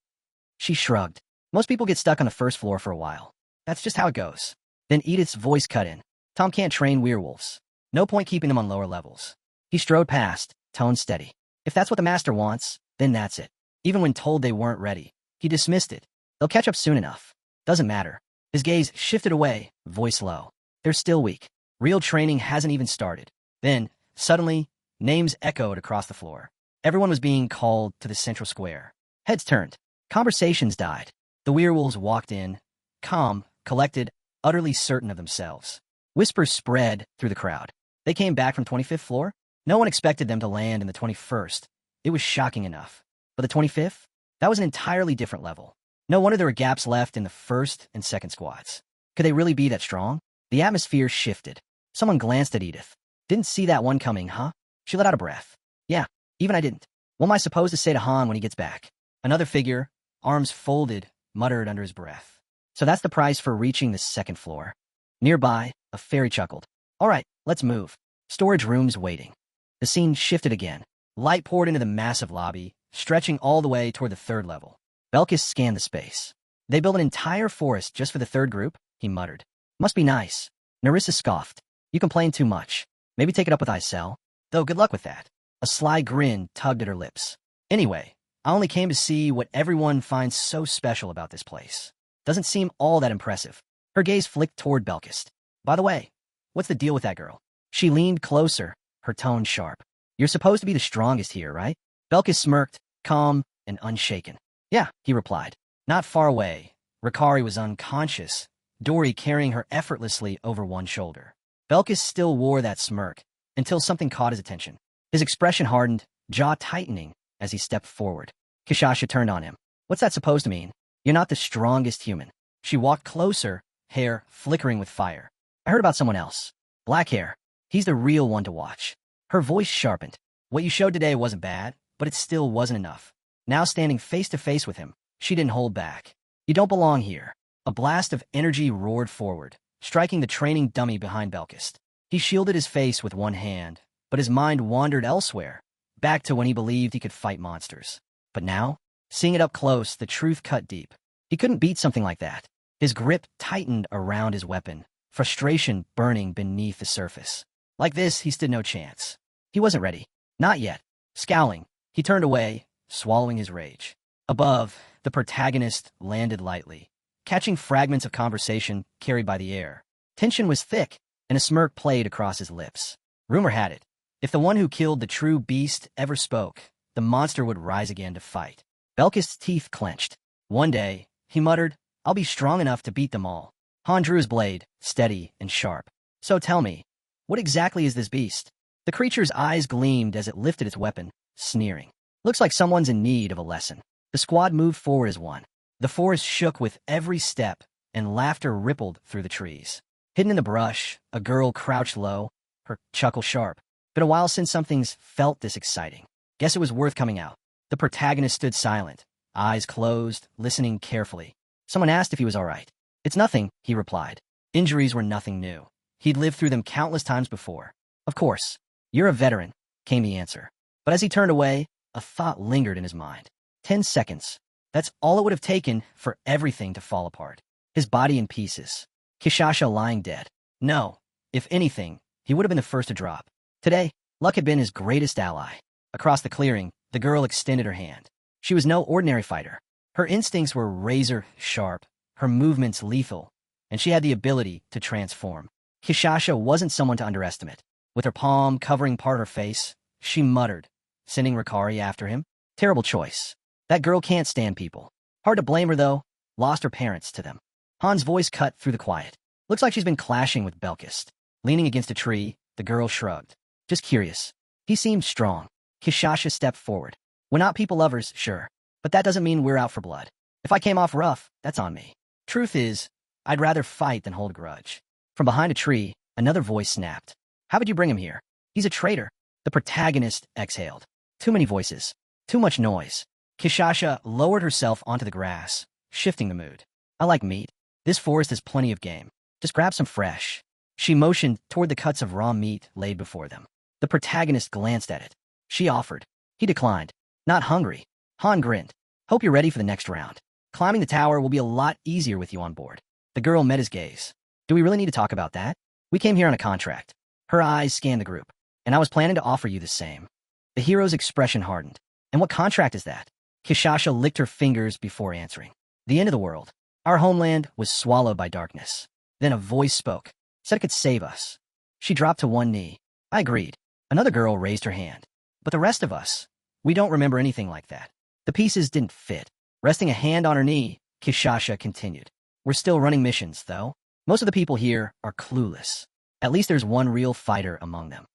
She shrugged. Most people get stuck on the 1st floor for a while. That's just how it goes. Then Edith's voice cut in. Tom can't train werewolves. No point keeping them on lower levels. He strode past, tone steady. If that's what the master wants, then that's it. Even when told they weren't ready, he dismissed it. They'll catch up soon enough. Doesn't matter. His gaze shifted away, voice low. They're still weak. Real training hasn't even started. Then, suddenly, names echoed across the floor. Everyone was being called to the central square. Heads turned. Conversations died. The werewolves walked in, calm, collected, utterly certain of themselves. Whispers spread through the crowd. They came back from 25th floor? No one expected them to land in the 21st. It was shocking enough. But the 25th? That was an entirely different level. No wonder there were gaps left in the 1st and 2nd squads. Could they really be that strong? The atmosphere shifted. Someone glanced at Edith. Didn't see that one coming, huh? She let out a breath. Yeah, even I didn't. What am I supposed to say to Han when he gets back? Another figure, arms folded, muttered under his breath. So that's the price for reaching the 2nd floor. Nearby, a fairy chuckled. All right, let's move. Storage rooms waiting. The scene shifted again. Light poured into the massive lobby, stretching all the way toward the 3rd level. Belkis scanned the space. They built an entire forest just for the 3rd group, he muttered. Must be nice. Narissa scoffed. You complain too much. Maybe take it up with Isel. Though good luck with that. A sly grin tugged at her lips. Anyway, I only came to see what everyone finds so special about this place. Doesn't seem all that impressive. Her gaze flicked toward Belkis. By the way, what's the deal with that girl? She leaned closer, her tone sharp. You're supposed to be the strongest here, right? Belkis smirked, calm and unshaken. Yeah, he replied. Not far away. Rikari was unconscious, Dory carrying her effortlessly over one shoulder. Belkis still wore that smirk, until something caught his attention. His expression hardened, jaw tightening, as he stepped forward. Kishasha turned on him. What's that supposed to mean? You're not the strongest human. She walked closer, hair flickering with fire. I heard about someone else. Black hair. He's the real one to watch. Her voice sharpened. What you showed today wasn't bad, but it still wasn't enough. Now standing face to face with him, she didn't hold back. You don't belong here. A blast of energy roared forward, striking the training dummy behind Belkis. He shielded his face with one hand, but his mind wandered elsewhere, back to when he believed he could fight monsters. But now, seeing it up close, the truth cut deep. He couldn't beat something like that. His grip tightened around his weapon, frustration burning beneath the surface. Like this, he stood no chance. He wasn't ready. Not yet. Scowling, he turned away, swallowing his rage. Above, the protagonist landed lightly, catching fragments of conversation carried by the air. Tension was thick, and a smirk played across his lips. Rumor had it, if the one who killed the true beast ever spoke, the monster would rise again to fight. Belkis' teeth clenched. One day, he muttered, I'll be strong enough to beat them all. Han drew his blade, steady and sharp. So tell me, what exactly is this beast? The creature's eyes gleamed as it lifted its weapon, sneering. Looks like someone's in need of a lesson. The squad moved forward as one. The forest shook with every step, and laughter rippled through the trees. Hidden in the brush, a girl crouched low, her chuckle sharp. Been a while since something's felt this exciting. Guess it was worth coming out. The protagonist stood silent, eyes closed, listening carefully. Someone asked if he was all right. It's nothing, he replied. Injuries were nothing new. He'd lived through them countless times before. Of course. You're a veteran, came the answer. But as he turned away, a thought lingered in his mind. 10 seconds. That's all it would have taken for everything to fall apart. His body in pieces. Kishasha lying dead. No, if anything, he would have been the first to drop. Today, luck had been his greatest ally. Across the clearing, the girl extended her hand. She was no ordinary fighter. Her instincts were razor sharp, her movements lethal, and she had the ability to transform. Kishasha wasn't someone to underestimate. With her palm covering part of her face, she muttered, sending Rikari after him. Terrible choice. That girl can't stand people. Hard to blame her, though. Lost her parents to them. Han's voice cut through the quiet. Looks like she's been clashing with Belkis. Leaning against a tree, the girl shrugged. Just curious. He seemed strong. Kishasha stepped forward. We're not people lovers, sure. But that doesn't mean we're out for blood. If I came off rough, that's on me. Truth is, I'd rather fight than hold a grudge. From behind a tree, another voice snapped. How would you bring him here? He's a traitor. The protagonist exhaled. Too many voices. Too much noise. Kishasha lowered herself onto the grass, shifting the mood. I like meat. This forest has plenty of game. Just grab some fresh. She motioned toward the cuts of raw meat laid before them. The protagonist glanced at it. She offered. He declined. Not hungry. Han grinned. Hope you're ready for the next round. Climbing the tower will be a lot easier with you on board. The girl met his gaze. Do we really need to talk about that? We came here on a contract. Her eyes scanned the group. And I was planning to offer you the same. The hero's expression hardened. And what contract is that? Kishasha licked her fingers before answering. The end of the world. Our homeland was swallowed by darkness. Then a voice spoke. Said it could save us. She dropped to one knee. I agreed. Another girl raised her hand. But the rest of us, we don't remember anything like that. The pieces didn't fit. Resting a hand on her knee, Kishasha continued. We're still running missions, though. Most of the people here are clueless. At least there's one real fighter among them.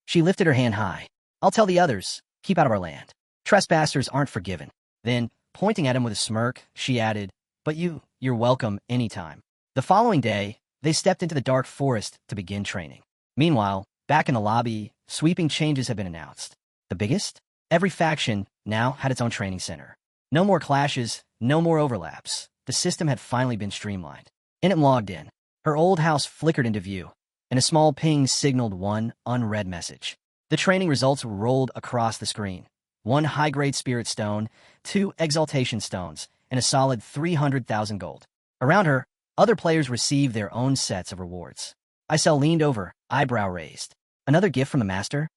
She lifted her hand high. I'll tell the others, keep out of our land. Trespassers aren't forgiven. Then, pointing at him with a smirk, she added, but you're welcome anytime. The following day, they stepped into the dark forest to begin training. Meanwhile, back in the lobby, sweeping changes had been announced. The biggest? Every faction now had its own training center. No more clashes, no more overlaps. The system had finally been streamlined. Enem logged in. Her old house flickered into view, and a small ping signaled one unread message. The training results rolled across the screen. 1 high-grade spirit stone, 2 exaltation stones, and a solid 300,000 gold. Around her, other players received their own sets of rewards. Isel leaned over, eyebrow raised. Another gift from the master?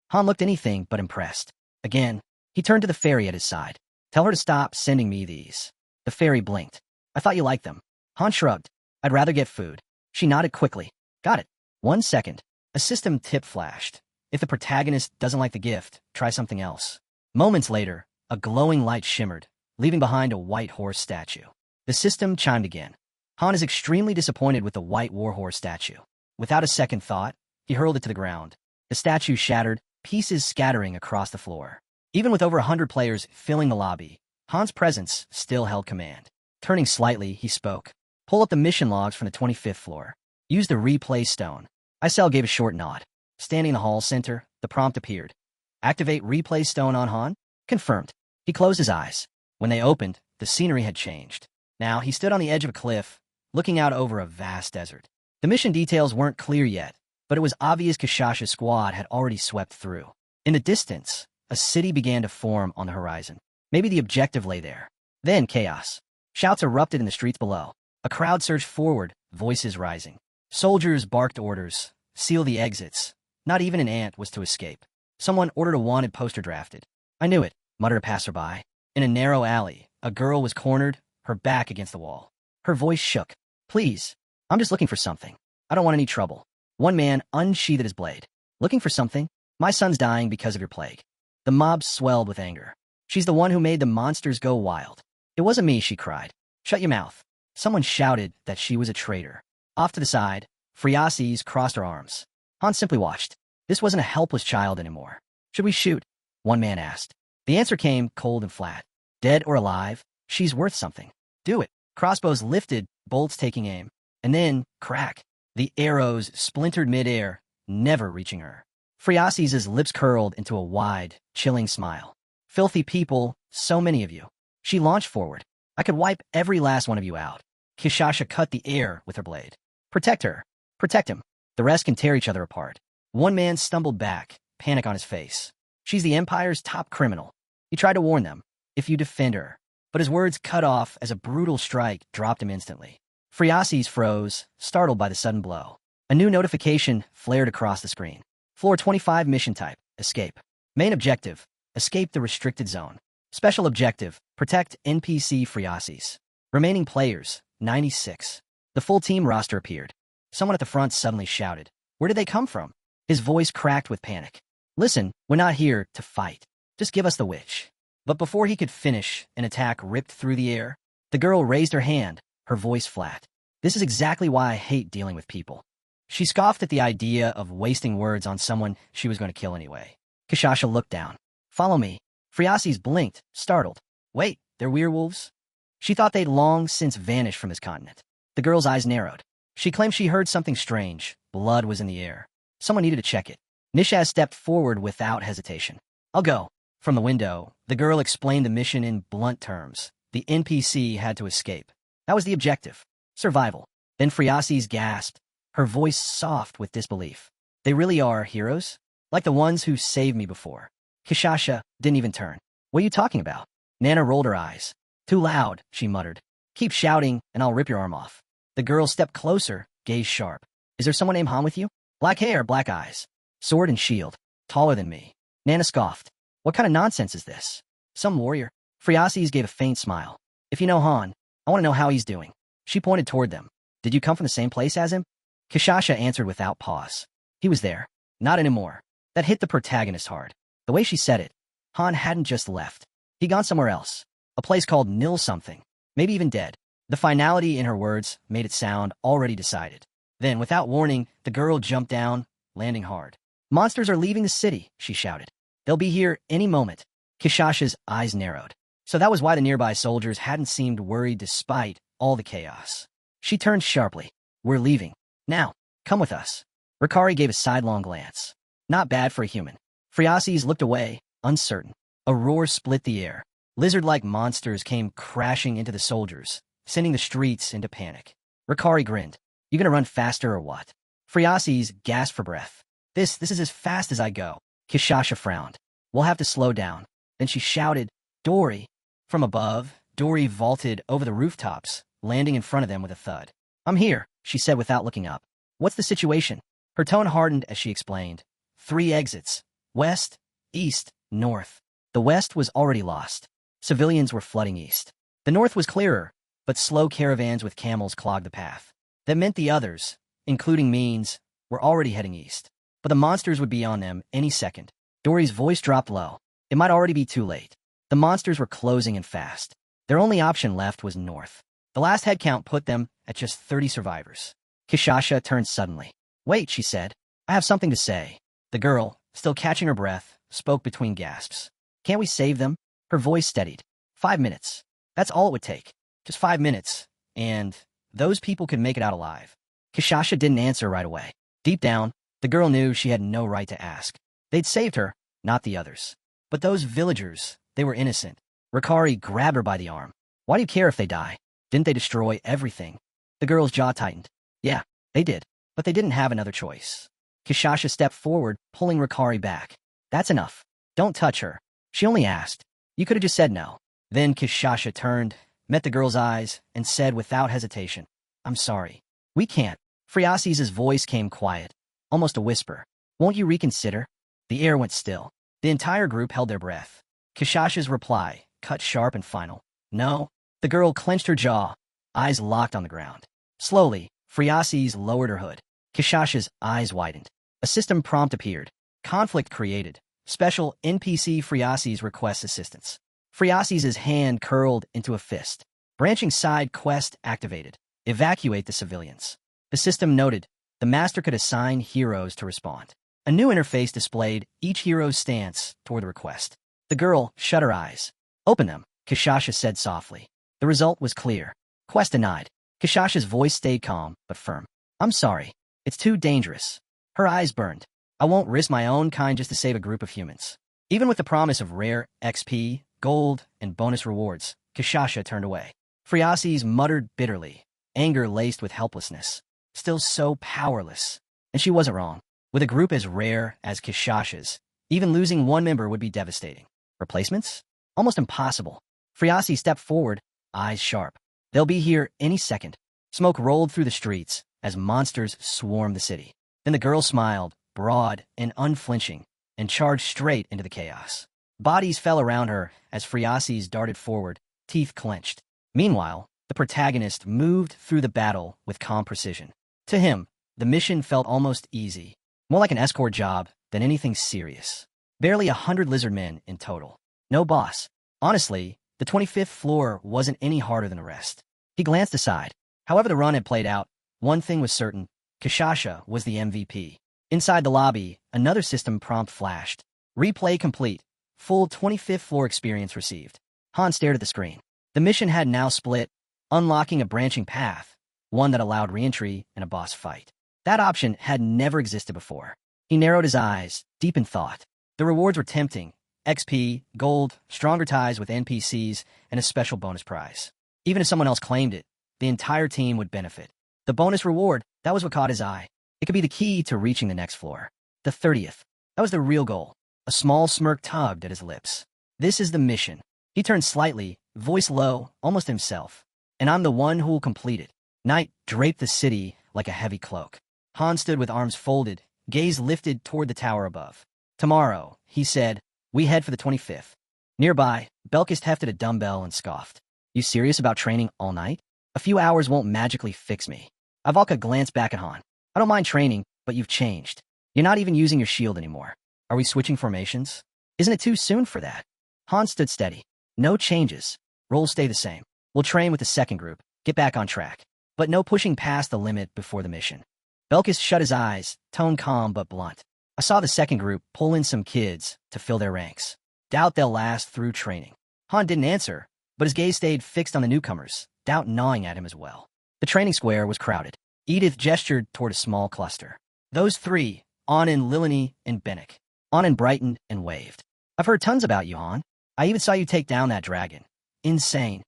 Han looked anything but impressed. Again, he turned to the fairy at his side. Tell her to stop sending me these. The fairy blinked. I thought you liked them. Han shrugged. I'd rather get food. She nodded quickly. Got it. 1 second. A system tip flashed. If the protagonist doesn't like the gift, try something else. Moments later, a glowing light shimmered, leaving behind a white horse statue. The system chimed again. Han is extremely disappointed with the white warhorse statue. Without a second thought, he hurled it to the ground. The statue shattered, pieces scattering across the floor. Even with over 100 players filling the lobby, Han's presence still held command. Turning slightly, he spoke. Pull up the mission logs from the 25th floor. Use the replay stone. Isel gave a short nod. Standing in the hall center, the prompt appeared. Activate replay stone on Han? Confirmed. He closed his eyes. When they opened, the scenery had changed. Now, he stood on the edge of a cliff, looking out over a vast desert. The mission details weren't clear yet, but it was obvious Kishasha's squad had already swept through. In the distance, a city began to form on the horizon. Maybe the objective lay there. Then chaos. Shouts erupted in the streets below. A crowd surged forward, voices rising. Soldiers barked orders. Seal the exits. Not even an ant was to escape. Someone ordered a wanted poster drafted. I knew it, muttered a passerby. In a narrow alley, a girl was cornered, her back against the wall. Her voice shook. Please, I'm just looking for something. I don't want any trouble. One man unsheathed his blade. Looking for something? My son's dying because of your plague. The mob swelled with anger. She's the one who made the monsters go wild. It wasn't me, she cried. Shut your mouth. Someone shouted that she was a traitor. Off to the side, Friases crossed her arms. Han simply watched. This wasn't a helpless child anymore. Should we shoot? One man asked. The answer came cold and flat. Dead or alive, she's worth something. Do it. Crossbows lifted, bolts taking aim. And then, crack. The arrows splintered midair, never reaching her. Friases' lips curled into a wide, chilling smile. Filthy people, so many of you. She launched forward. I could wipe every last one of you out. Kishasha cut the air with her blade. Protect her. Protect him. The rest can tear each other apart. One man stumbled back, panic on his face. She's the Empire's top criminal. He tried to warn them. If you defend her. But his words cut off as a brutal strike dropped him instantly. Friases froze, startled by the sudden blow. A new notification flared across the screen. Floor 25 mission type, escape. Main objective, escape the restricted zone. Special objective, protect NPC Friases. Remaining players, 96. The full team roster appeared. Someone at the front suddenly shouted. Where did they come from? His voice cracked with panic. Listen, we're not here to fight. Just give us the witch. But before he could finish, an attack ripped through the air. The girl raised her hand, her voice flat. This is exactly why I hate dealing with people. She scoffed at the idea of wasting words on someone she was going to kill anyway. Kishasha looked down. Follow me. Friases blinked, startled. Wait, they're werewolves? She thought they'd long since vanished from this continent. The girl's eyes narrowed. She claimed she heard something strange. Blood was in the air. Someone needed to check it. Nishaz stepped forward without hesitation. I'll go. From the window, the girl explained the mission in blunt terms. The NPC had to escape. That was the objective. Survival. Then Friasis gasped, her voice soft with disbelief. They really are heroes? Like the ones who saved me before. Kishasha didn't even turn. What are you talking about? Nana rolled her eyes. Too loud, she muttered. Keep shouting, and I'll rip your arm off. The girl stepped closer, gaze sharp. Is there someone named Han with you? Black hair, black eyes. Sword and shield. Taller than me. Nana scoffed. What kind of nonsense is this? Some warrior. Friasis gave a faint smile. If you know Han, I want to know how he's doing. She pointed toward them. Did you come from the same place as him? Kishasha answered without pause. He was there. Not anymore. That hit the protagonist hard. The way she said it, Han hadn't just left. He'd gone somewhere else. A place called Nil something. Maybe even dead. The finality in her words made it sound already decided. Then, without warning, the girl jumped down, landing hard. Monsters are leaving the city, she shouted. They'll be here any moment. Kishasha's eyes narrowed. So that was why the nearby soldiers hadn't seemed worried despite all the chaos. She turned sharply. We're leaving. Now, come with us. Rikari gave a sidelong glance. Not bad for a human. Friasis looked away, uncertain. A roar split the air. Lizard-like monsters came crashing into the soldiers, sending the streets into panic. Rikari grinned. You gonna run faster or what? Friasis gasped for breath. This is as fast as I go. Kishasha frowned. We'll have to slow down. Then she shouted, Dory. From above, Dory vaulted over the rooftops, landing in front of them with a thud. I'm here, she said without looking up. What's the situation? Her tone hardened as she explained. 3 exits. West, east, north. The west was already lost. Civilians were flooding east. The north was clearer, but slow caravans with camels clogged the path. That meant the others, including Means, were already heading east. But the monsters would be on them any second. Dory's voice dropped low. It might already be too late. The monsters were closing in fast. Their only option left was north. The last head count put them at just 30 survivors. Kishasha turned suddenly. Wait, she said. I have something to say. The girl, still catching her breath, spoke between gasps. Can't we save them? Her voice steadied. 5 minutes. That's all it would take. Just 5 minutes. And those people could make it out alive. Kishasha didn't answer right away. Deep down, the girl knew she had no right to ask. They'd saved her, not the others. But those villagers, they were innocent. Rikari grabbed her by the arm. Why do you care if they die? Didn't they destroy everything? The girl's jaw tightened. Yeah, they did. But they didn't have another choice. Kishasha stepped forward, pulling Rikari back. That's enough. Don't touch her. She only asked. You could have just said no. Then Kishasha turned, met the girl's eyes, and said without hesitation, I'm sorry. We can't. Friasis' voice came quiet, almost a whisper. Won't you reconsider? The air went still. The entire group held their breath. Kishasha's reply, cut sharp and final. No. The girl clenched her jaw, eyes locked on the ground. Slowly, Friasis lowered her hood. Kishasha's eyes widened. A system prompt appeared. Conflict created. Special NPC Friasis requests assistance. Friasis' hand curled into a fist. Branching side quest activated. Evacuate the civilians. The system noted. The master could assign heroes to respond. A new interface displayed each hero's stance toward the request. The girl shut her eyes. Open them, Kishasha said softly. The result was clear. Quest denied. Kishasha's voice stayed calm, but firm. I'm sorry. It's too dangerous. Her eyes burned. I won't risk my own kind just to save a group of humans. Even with the promise of rare XP, gold, and bonus rewards, Kishasha turned away. Friasis muttered bitterly, anger laced with helplessness. Still so powerless. And she wasn't wrong. With a group as rare as Kishasha's, even losing one member would be devastating. Replacements? Almost impossible. Friasis stepped forward, eyes sharp. They'll be here any second. Smoke rolled through the streets as monsters swarmed the city. Then the girl smiled, broad and unflinching, and charged straight into the chaos. Bodies fell around her as Friasis darted forward, teeth clenched. Meanwhile, the protagonist moved through the battle with calm precision. To him, the mission felt almost easy, more like an escort job than anything serious. Barely 100 lizard men in total. No boss. Honestly, the 25th floor wasn't any harder than the rest. He glanced aside. However the run had played out, one thing was certain. Kishasha was the MVP. Inside the lobby, another system prompt flashed. Replay complete. Full 25th floor experience received. Han stared at the screen. The mission had now split, unlocking a branching path, one that allowed re-entry and a boss fight. That option had never existed before. He narrowed his eyes, deep in thought. The rewards were tempting: XP, gold, stronger ties with NPCs, and a special bonus prize. Even if someone else claimed it, the entire team would benefit. The bonus reward, that was what caught his eye. It could be the key to reaching the next floor. The 30th. That was the real goal. A small smirk tugged at his lips. This is the mission. He turned slightly, voice low, almost himself. And I'm the one who will complete it. Night draped the city like a heavy cloak. Han stood with arms folded, gaze lifted toward the tower above. Tomorrow, he said, we head for the 25th. Nearby, Belkist hefted a dumbbell and scoffed. You serious about training all night? A few hours won't magically fix me. Ivalka glanced back at Han. I don't mind training, but you've changed. You're not even using your shield anymore. Are we switching formations? Isn't it too soon for that? Han stood steady. No changes. Roles stay the same. We'll train with the second group, get back on track. But no pushing past the limit before the mission. Belkis shut his eyes, tone calm but blunt. I saw the second group pull in some kids to fill their ranks. Doubt they'll last through training. Han didn't answer, but his gaze stayed fixed on the newcomers, doubt gnawing at him as well. The training square was crowded. Edith gestured toward a small cluster. Those three, Anand, Lilini, and Bennick. Anand brightened and waved. I've heard tons about you, Han. I even saw you take down that dragon. Insane.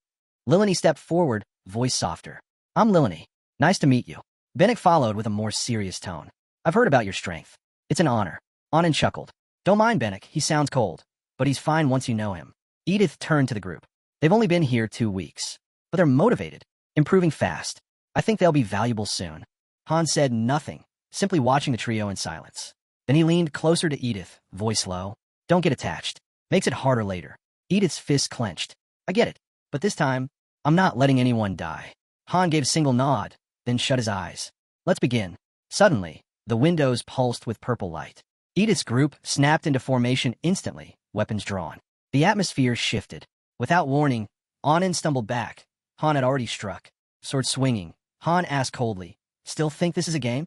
Lilini stepped forward, voice softer. I'm Lilini. Nice to meet you. Bennick followed with a more serious tone. I've heard about your strength. It's an honor. Anand chuckled. Don't mind Bennick, he sounds cold. But he's fine once you know him. Edith turned to the group. They've only been here 2 weeks. But they're motivated. Improving fast. I think they'll be valuable soon. Han said nothing, simply watching the trio in silence. Then he leaned closer to Edith, voice low. Don't get attached. Makes it harder later. Edith's fist clenched. I get it. But this time, I'm not letting anyone die. Han gave a single nod, then shut his eyes. Let's begin. Suddenly, the windows pulsed with purple light. Edith's group snapped into formation instantly, weapons drawn. The atmosphere shifted. Without warning, Anand stumbled back. Han had already struck. Sword swinging, Han asked coldly, still think this is a game?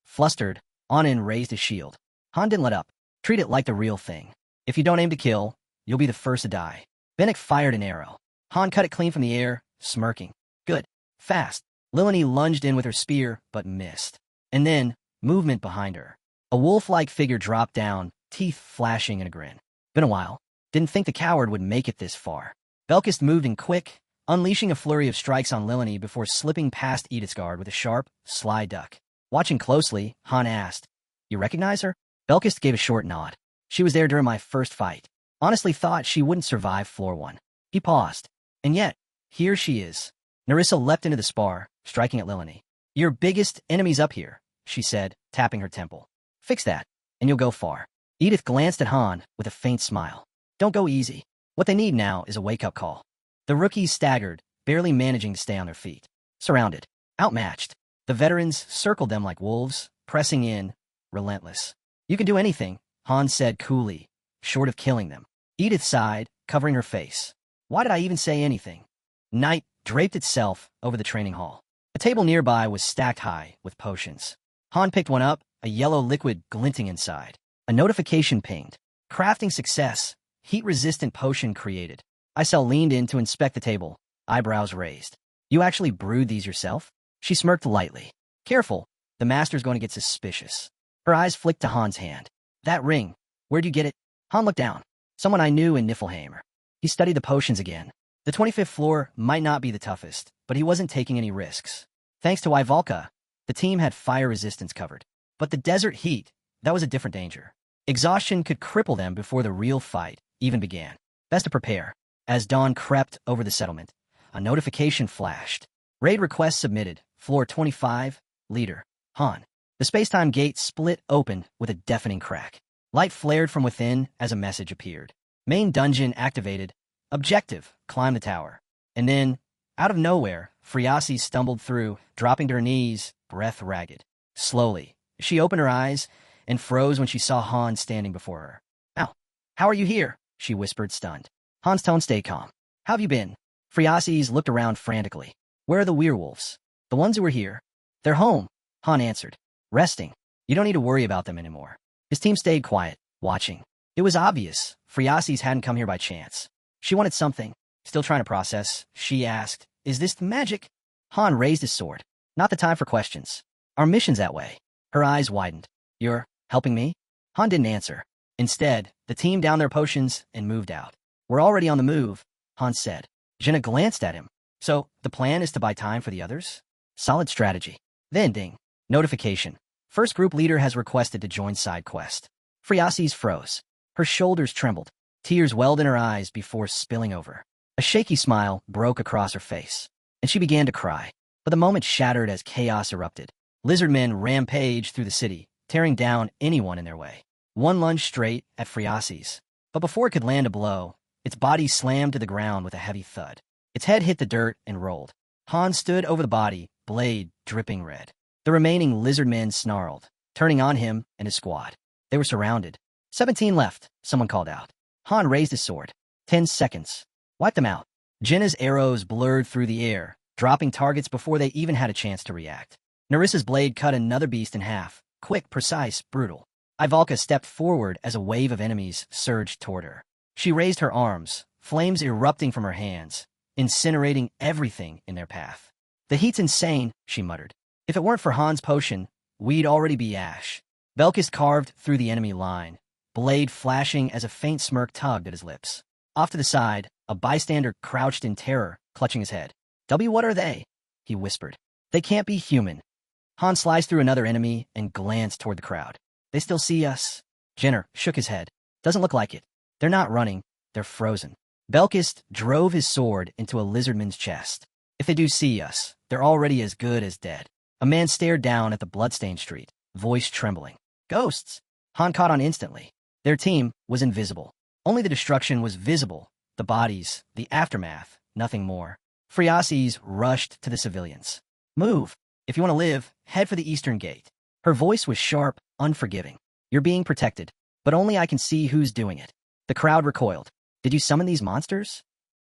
Flustered, Anand raised his shield. Han didn't let up. Treat it like the real thing. If you don't aim to kill, you'll be the first to die. Bennick fired an arrow. Han cut it clean from the air, smirking. Good. Fast. Lilini lunged in with her spear, but missed. And then, movement behind her. A wolf-like figure dropped down, teeth flashing in a grin. Been a while. Didn't think the coward would make it this far. Belkist moved in quick, unleashing a flurry of strikes on Lilini before slipping past Edith's guard with a sharp, sly duck. Watching closely, Han asked, You recognize her? Belkist gave a short nod. She was there during my first fight. Honestly thought she wouldn't survive floor 1. He paused. And yet, here she is. Narissa leapt into the spar, striking at Lilini. Your biggest enemy's up here, she said, tapping her temple. Fix that, and you'll go far. Edith glanced at Han with a faint smile. Don't go easy. What they need now is a wake-up call. The rookies staggered, barely managing to stay on their feet. Surrounded, outmatched. The veterans circled them like wolves, pressing in, relentless. You can do anything, Han said coolly, short of killing them. Edith sighed, covering her face. Why did I even say anything? Night draped itself over the training hall. A table nearby was stacked high with potions. Han picked one up, a yellow liquid glinting inside. A notification pinged. Crafting success. Heat-resistant potion created. Isel leaned in to inspect the table, eyebrows raised. You actually brewed these yourself? She smirked lightly. Careful, the master's going to get suspicious. Her eyes flicked to Han's hand. That ring, where'd you get it? Han looked down. Someone I knew in Niflheim. He studied the potions again. The 25th floor might not be the toughest, but he wasn't taking any risks. Thanks to Ivalka, the team had fire resistance covered. But the desert heat, that was a different danger. Exhaustion could cripple them before the real fight even began. Best to prepare. As dawn crept over the settlement, a notification flashed. Raid request submitted. Floor 25, leader, Han. The space-time gate split open with a deafening crack. Light flared from within as a message appeared. Main dungeon activated. Objective, climb the tower. And then, out of nowhere, Friasi stumbled through, dropping to her knees, breath ragged. Slowly, she opened her eyes and froze when she saw Han standing before her. Ow, how are you here? She whispered, stunned. Han's tone stayed calm. How have you been? Friasis looked around frantically. Where are the werewolves? The ones who were here? They're home, Han answered. Resting. You don't need to worry about them anymore. His team stayed quiet, watching. It was obvious Friasis hadn't come here by chance. She wanted something Still trying to process, she asked, "Is this the magic?" Han raised his sword. "Not the time for questions. Our mission's that way." Her eyes widened. "You're helping me?" Han didn't answer. Instead, the team downed their potions and moved out. "We're already on the move," Han said. Jenna glanced at him. "So, the plan is to buy time for the others?" "Solid strategy." Then ding. Notification. First group leader has requested to join side quest. Friasis froze. Her shoulders trembled. Tears welled in her eyes before spilling over. A shaky smile broke across her face, and she began to cry. But the moment shattered as chaos erupted. Lizard men rampaged through the city, tearing down anyone in their way. One lunged straight at Friasis, but before it could land a blow, its body slammed to the ground with a heavy thud. Its head hit the dirt and rolled. Han stood over the body, blade dripping red. The remaining lizard men snarled, turning on him and his squad. They were surrounded. 17 left, someone called out. Han raised his sword. 10 seconds. Wipe them out. Jenna's arrows blurred through the air, dropping targets before they even had a chance to react. Nerissa's blade cut another beast in half. Quick, precise, brutal. Ivalka stepped forward as a wave of enemies surged toward her. She raised her arms, flames erupting from her hands, incinerating everything in their path. "The heat's insane," she muttered. "If it weren't for Han's potion, we'd already be ash." Belkis carved through the enemy line, blade flashing as a faint smirk tugged at his lips. Off to the side, a bystander crouched in terror, clutching his head. What are they?" he whispered. "They can't be human." Han sliced through another enemy and glanced toward the crowd. "They still see us?" Jenner shook his head. "Doesn't look like it. They're not running. They're frozen." Belkis drove his sword into a lizardman's chest. "If they do see us, they're already as good as dead." A man stared down at the bloodstained street, voice trembling. "Ghosts!" Han caught on instantly. Their team was invisible. Only the destruction was visible. The bodies, the aftermath, nothing more. Friasis rushed to the civilians. "Move. If you want to live, head for the eastern gate." Her voice was sharp, unforgiving. "You're being protected, but only I can see who's doing it." The crowd recoiled. "Did you summon these monsters?"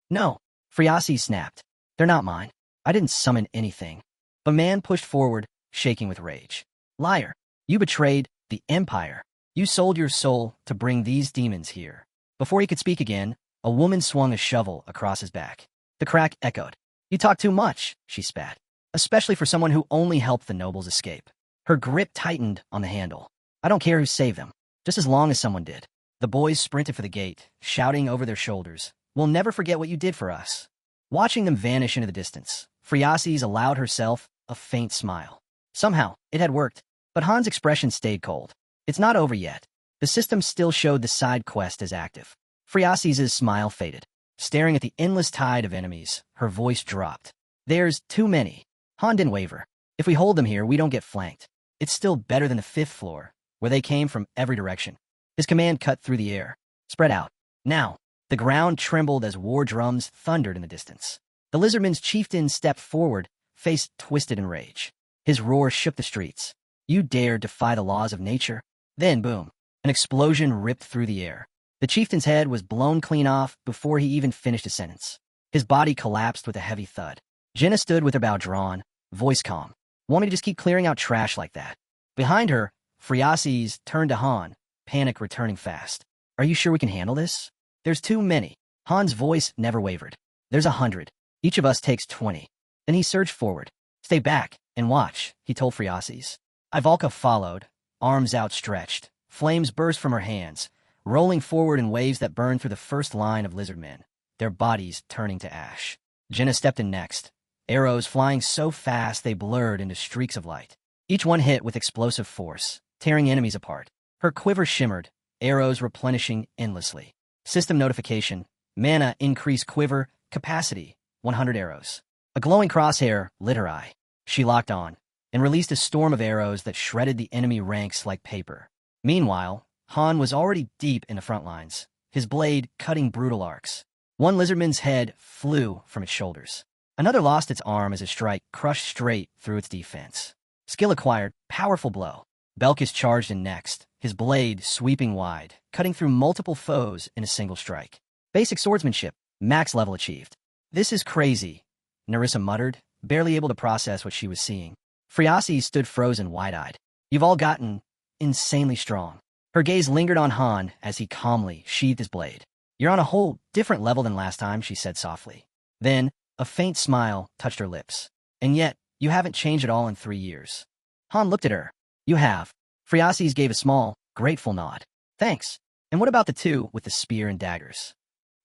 "No." Friasis snapped. "They're not mine. I didn't summon anything." The man pushed forward, shaking with rage. "Liar. You betrayed the Empire. You sold your soul to bring these demons here." Before he could speak again, a woman swung a shovel across his back. The crack echoed. "You talk too much," she spat, "especially for someone who only helped the nobles escape." Her grip tightened on the handle. "I don't care who saved them, just as long as someone did." The boys sprinted for the gate, shouting over their shoulders, "We'll never forget what you did for us." Watching them vanish into the distance, Friasis allowed herself a faint smile. Somehow, it had worked, but Han's expression stayed cold. "It's not over yet." The system still showed the side quest as active. Friasis' smile faded. Staring at the endless tide of enemies, her voice dropped. "There's too many." Han didn't waver. "If we hold them here, we don't get flanked. It's still better than the 5th floor, where they came from every direction." His command cut through the air. "Spread out. Now." The ground trembled as war drums thundered in the distance. The lizardman's chieftain stepped forward, face twisted in rage. His roar shook the streets. "You dare defy the laws of nature?" Then, boom. An explosion ripped through the air. The chieftain's head was blown clean off before he even finished a sentence. His body collapsed with a heavy thud. Jenna stood with her bow drawn, voice calm. "Want me to just keep clearing out trash like that?" Behind her, Friasis turned to Han, panic returning fast. "Are you sure we can handle this?" "There's too many." Han's voice never wavered. "There's 100. Each of us takes 20. Then he surged forward. "Stay back and watch," he told Friasis. Ivalka followed, arms outstretched. Flames burst from her hands, rolling forward in waves that burned through the first line of lizard men, their bodies turning to ash. Jenna stepped in next, arrows flying so fast they blurred into streaks of light. Each one hit with explosive force, tearing enemies apart. Her quiver shimmered, arrows replenishing endlessly. System notification. Mana increase quiver capacity, 100 arrows. A glowing crosshair lit her eye. She locked on, and released a storm of arrows that shredded the enemy ranks like paper. Meanwhile, Han was already deep in the front lines, his blade cutting brutal arcs. One lizardman's head flew from its shoulders. Another lost its arm as a strike crushed straight through its defense. Skill acquired, powerful blow. Belkis charged in next, his blade sweeping wide, cutting through multiple foes in a single strike. Basic swordsmanship, max level achieved. "This is crazy," Nerissa muttered, barely able to process what she was seeing. Friasis stood frozen, wide-eyed. "You've all gotten insanely strong." Her gaze lingered on Han as he calmly sheathed his blade. You're on a whole different level than last time, she said softly. Then, a faint smile touched her lips. And yet, you haven't changed at all in 3 years. Han looked at her. You have. Phreases gave a small, grateful nod. Thanks. And what about the two with the spear and daggers?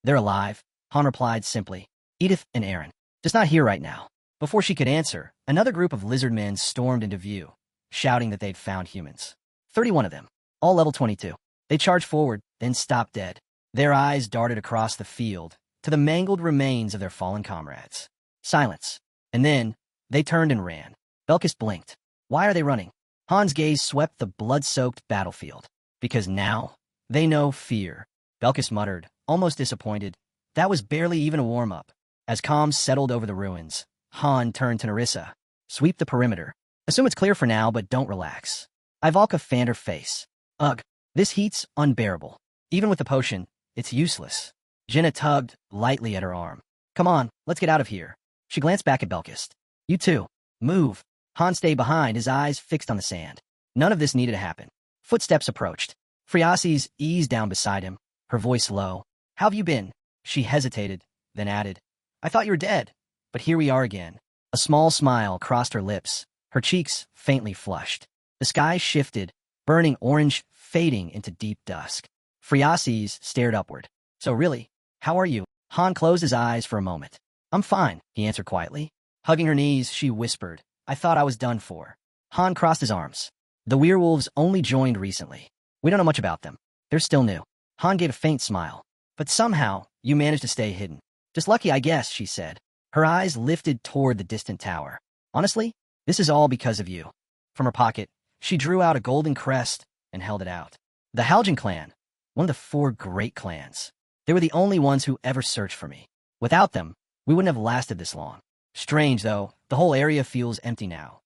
They're alive, Han replied simply. Edith and Aaron. Just not here right now. Before she could answer, another group of lizard men stormed into view, shouting that they'd found humans. 31 of them, all level 22. They charged forward, then stopped dead. Their eyes darted across the field to the mangled remains of their fallen comrades. Silence. And then, they turned and ran. Belkis blinked. Why are they running? Han's gaze swept the blood-soaked battlefield. Because now, they know fear. Belkis muttered, almost disappointed. That was barely even a warm-up. As calm settled over the ruins, Han turned to Nerissa. Sweep the perimeter. Assume it's clear for now, but don't relax. Ivalka fanned her face. Ugh, this heat's unbearable. Even with the potion, it's useless. Jenna tugged lightly at her arm. Come on, let's get out of here. She glanced back at Belkis. You too. Move. Han stayed behind, his eyes fixed on the sand. None of this needed to happen. Footsteps approached. Phreases eased down beside him, her voice low. How have you been? She hesitated, then added. I thought you were dead, but here we are again. A small smile crossed her lips, her cheeks faintly flushed. The sky shifted, burning orange, fading into deep dusk. Phreases stared upward. So really, how are you? Han closed his eyes for a moment. I'm fine, he answered quietly. Hugging her knees, she whispered, I thought I was done for. Han crossed his arms. The werewolves only joined recently. We don't know much about them. They're still new. Han gave a faint smile. But somehow, you managed to stay hidden. Just lucky, I guess, she said. Her eyes lifted toward the distant tower. Honestly, this is all because of you. From her pocket, she drew out a golden crest and held it out. The Haljan clan, one of the 4 great clans. They were the only ones who ever searched for me. Without them, we wouldn't have lasted this long. Strange, though, the whole area feels empty now.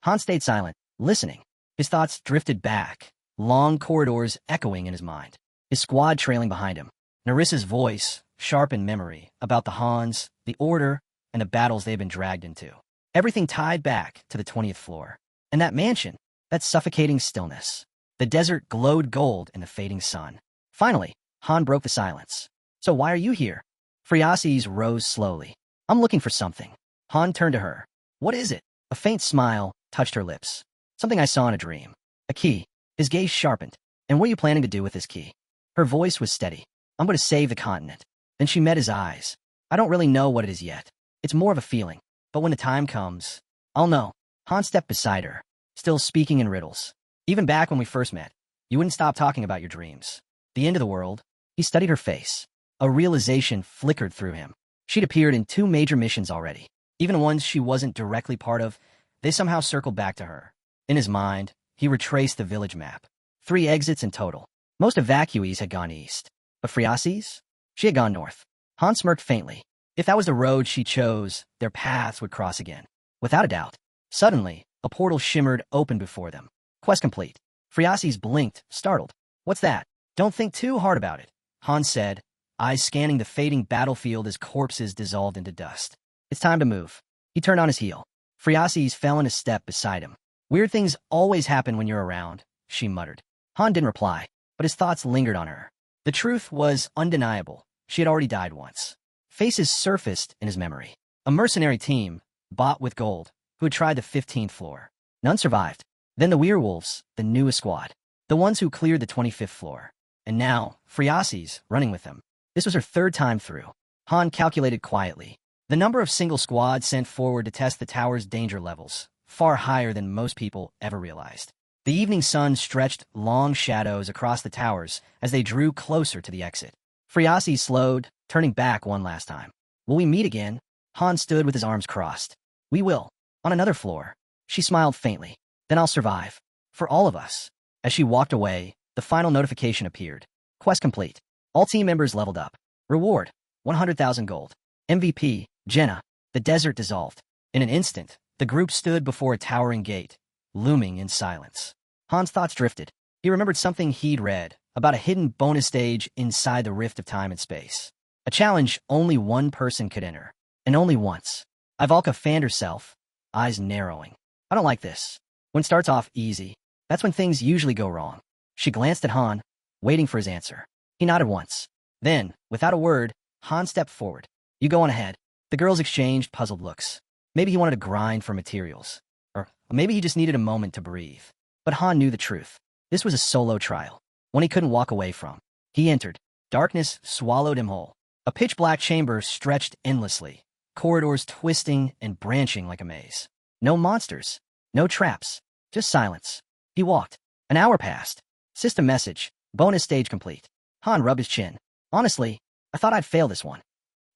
Han stayed silent, listening. His thoughts drifted back, long corridors echoing in his mind, his squad trailing behind him. Nerissa's voice, sharp in memory, about the Hans, the Order, and the battles they had been dragged into. Everything tied back to the 20th floor. And that mansion, that suffocating stillness. The desert glowed gold in the fading sun. Finally, Han broke the silence. So why are you here? Phreases rose slowly. I'm looking for something. Han turned to her. What is it? A faint smile touched her lips. Something I saw in a dream. A key. His gaze sharpened. And what are you planning to do with this key? Her voice was steady. I'm going to save the continent. Then she met his eyes. I don't really know what it is yet. It's more of a feeling. But when the time comes, I'll know. Han stepped beside her, still speaking in riddles. Even back when we first met, you wouldn't stop talking about your dreams. The end of the world. He studied her face. A realization flickered through him. She'd appeared in 2 major missions already. Even ones she wasn't directly part of, they somehow circled back to her. In his mind, he retraced the village map. 3 exits in total. Most evacuees had gone east. But Phreases? She had gone north. Han smirked faintly. If that was the road she chose, their paths would cross again. Without a doubt. Suddenly, a portal shimmered open before them. Quest complete. Phreases blinked, startled. What's that? Don't think too hard about it, Han said, eyes scanning the fading battlefield as corpses dissolved into dust. It's time to move. He turned on his heel. Phreases fell in a step beside him. Weird things always happen when you're around, she muttered. Han didn't reply, but his thoughts lingered on her. The truth was undeniable. She had already died once. Faces surfaced in his memory. A mercenary team, bought with gold, who had tried the 15th floor. None survived. Then the werewolves, the newest squad. The ones who cleared the 25th floor. And now, Phreases, running with them. This was her 3rd time through. Han calculated quietly. The number of single squads sent forward to test the tower's danger levels, far higher than most people ever realized. The evening sun stretched long shadows across the towers as they drew closer to the exit. Phreases slowed, turning back one last time. Will we meet again? Han stood with his arms crossed. We will. On another floor. She smiled faintly. Then I'll survive. For all of us. As she walked away, the final notification appeared. Quest complete. All team members leveled up. Reward, 100,000 gold. MVP, Jenna. The desert dissolved. In an instant, the group stood before a towering gate, looming in silence. Han's thoughts drifted. He remembered something he'd read about a hidden bonus stage inside the rift of time and space. A challenge only one person could enter. And only once. Ivalka fanned herself, eyes narrowing. I don't like this. When it starts off easy, that's when things usually go wrong. She glanced at Han, waiting for his answer. He nodded once. Then, without a word, Han stepped forward. You go on ahead. The girls exchanged puzzled looks. Maybe he wanted to grind for materials. Or maybe he just needed a moment to breathe. But Han knew the truth. This was a solo trial, one he couldn't walk away from. He entered. Darkness swallowed him whole. A pitch-black chamber stretched endlessly, corridors twisting and branching like a maze. No monsters, no traps, just silence. He walked. An hour passed. System message. Bonus stage complete. Han rubbed his chin. Honestly, I thought I'd fail this one.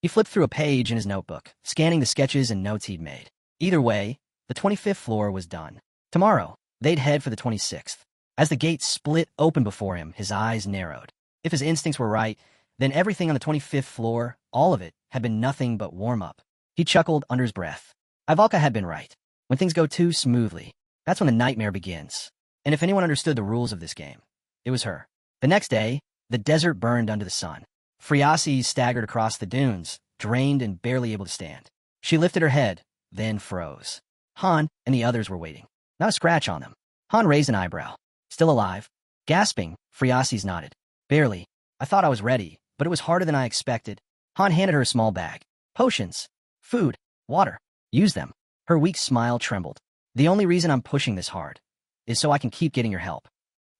He flipped through a page in his notebook, scanning the sketches and notes he'd made. Either way, the 25th floor was done. Tomorrow, they'd head for the 26th. As the gate split open before him, his eyes narrowed. If his instincts were right, then everything on the 25th floor, all of it, had been nothing but warm-up. He chuckled under his breath. Ivalka had been right. When things go too smoothly, that's when the nightmare begins. And if anyone understood the rules of this game, it was her. The next day, the desert burned under the sun. Friasi staggered across the dunes, drained and barely able to stand. She lifted her head, then froze. Han and the others were waiting. Not a scratch on them. Han raised an eyebrow. Still alive? Gasping, Friasi's nodded. Barely. I thought I was ready, but it was harder than I expected. Han handed her a small bag. Potions. Food. Water. Use them. Her weak smile trembled. The only reason I'm pushing this hard is so I can keep getting your help.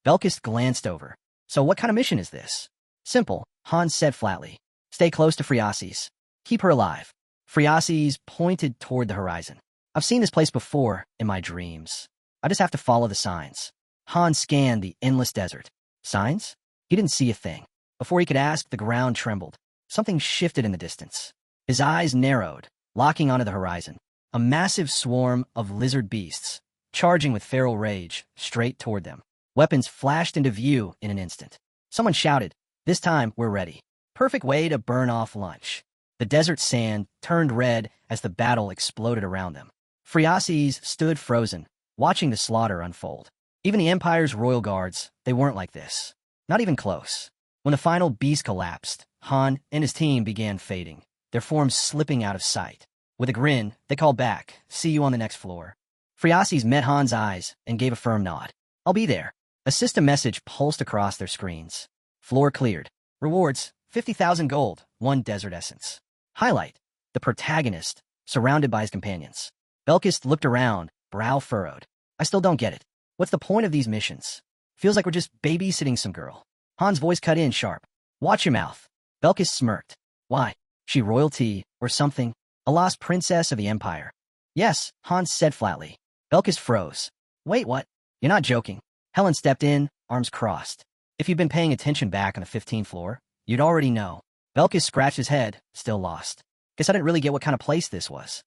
Belkis glanced over. So what kind of mission is this? Simple, Han said flatly. Stay close to Friasi's. Keep her alive. Friasi's pointed toward the horizon. I've seen this place before in my dreams. I just have to follow the signs. Han scanned the endless desert. Signs? He didn't see a thing. Before he could ask, the ground trembled. Something shifted in the distance. His eyes narrowed, locking onto the horizon. A massive swarm of lizard beasts, charging with feral rage, straight toward them. Weapons flashed into view in an instant. Someone shouted, "This time, we're ready." Perfect way to burn off lunch. The desert sand turned red as the battle exploded around them. Friasis stood frozen, watching the slaughter unfold. Even the Empire's royal guards, they weren't like this. Not even close. When the final beast collapsed, Han and his team began fading, their forms slipping out of sight. With a grin, they called back, "See you on the next floor." Friasis met Han's eyes and gave a firm nod. "I'll be there." A system message pulsed across their screens. Floor cleared. Rewards, 50,000 gold, 1 desert essence. Highlight, the protagonist, surrounded by his companions. Belkis looked around, brow furrowed. I still don't get it. What's the point of these missions? Feels like we're just babysitting some girl. Han's voice cut in sharp. Watch your mouth. Belkis smirked. Why? She royalty or something? A lost princess of the Empire? Yes, Han said flatly. Belkis froze. Wait, what? You're not joking. Helen stepped in, arms crossed. If you'd been paying attention back on the 15th floor, you'd already know. Belkis scratched his head, still lost. Guess I didn't really get what kind of place this was.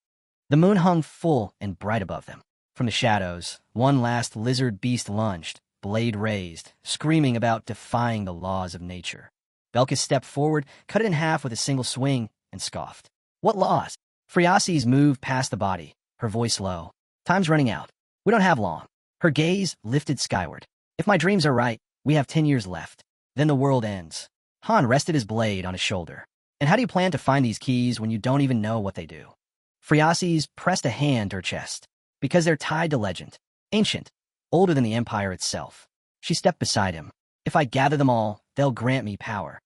The moon hung full and bright above them. From the shadows, one last lizard beast lunged, blade raised, screaming about defying the laws of nature. Belkis stepped forward, cut it in half with a single swing, and scoffed. What laws? Friasis moved past the body, her voice low. Time's running out. We don't have long. Her gaze lifted skyward. If my dreams are right, we have 10 years left. Then the world ends. Han rested his blade on his shoulder. And how do you plan to find these keys when you don't even know what they do? Friasis pressed a hand to her chest. Because they're tied to legend. Ancient. Older than the Empire itself. She stepped beside him. If I gather them all, they'll grant me power.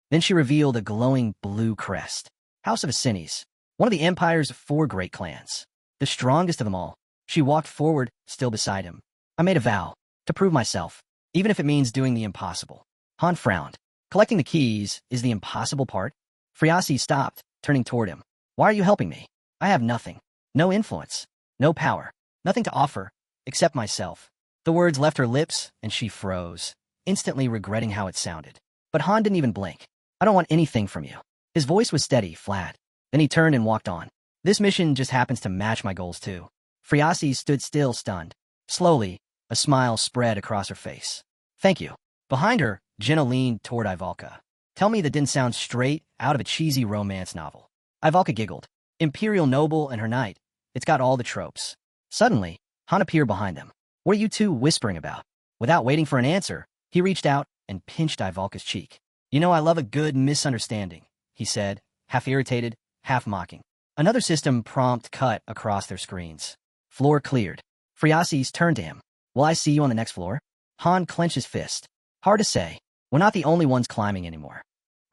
Then she revealed a glowing blue crest. House of Asines. One of the Empire's 4 great clans. The strongest of them all. She walked forward, still beside him. I made a vow. To prove myself. Even if it means doing the impossible. Han frowned. Collecting the keys is the impossible part? Friasi stopped, turning toward him. Why are you helping me? I have nothing. No influence. No power. Nothing to offer, except myself. The words left her lips, and she froze, instantly regretting how it sounded. But Han didn't even blink. I don't want anything from you. His voice was steady, flat. Then he turned and walked on. This mission just happens to match my goals too. Friasi stood still, stunned. Slowly, a smile spread across her face. Thank you. Behind her, Jenna leaned toward Ivalka. Tell me that didn't sound straight out of a cheesy romance novel. Ivalka giggled. Imperial noble and her knight. It's got all the tropes. Suddenly, Han appeared behind them. What are you two whispering about? Without waiting for an answer, he reached out and pinched Ivalka's cheek. You know I love a good misunderstanding, he said, half irritated, half mocking. Another system prompt cut across their screens. Floor cleared. Friasis turned to him. Will I see you on the next floor? Han clenched his fist. Hard to say. We're not the only ones climbing anymore.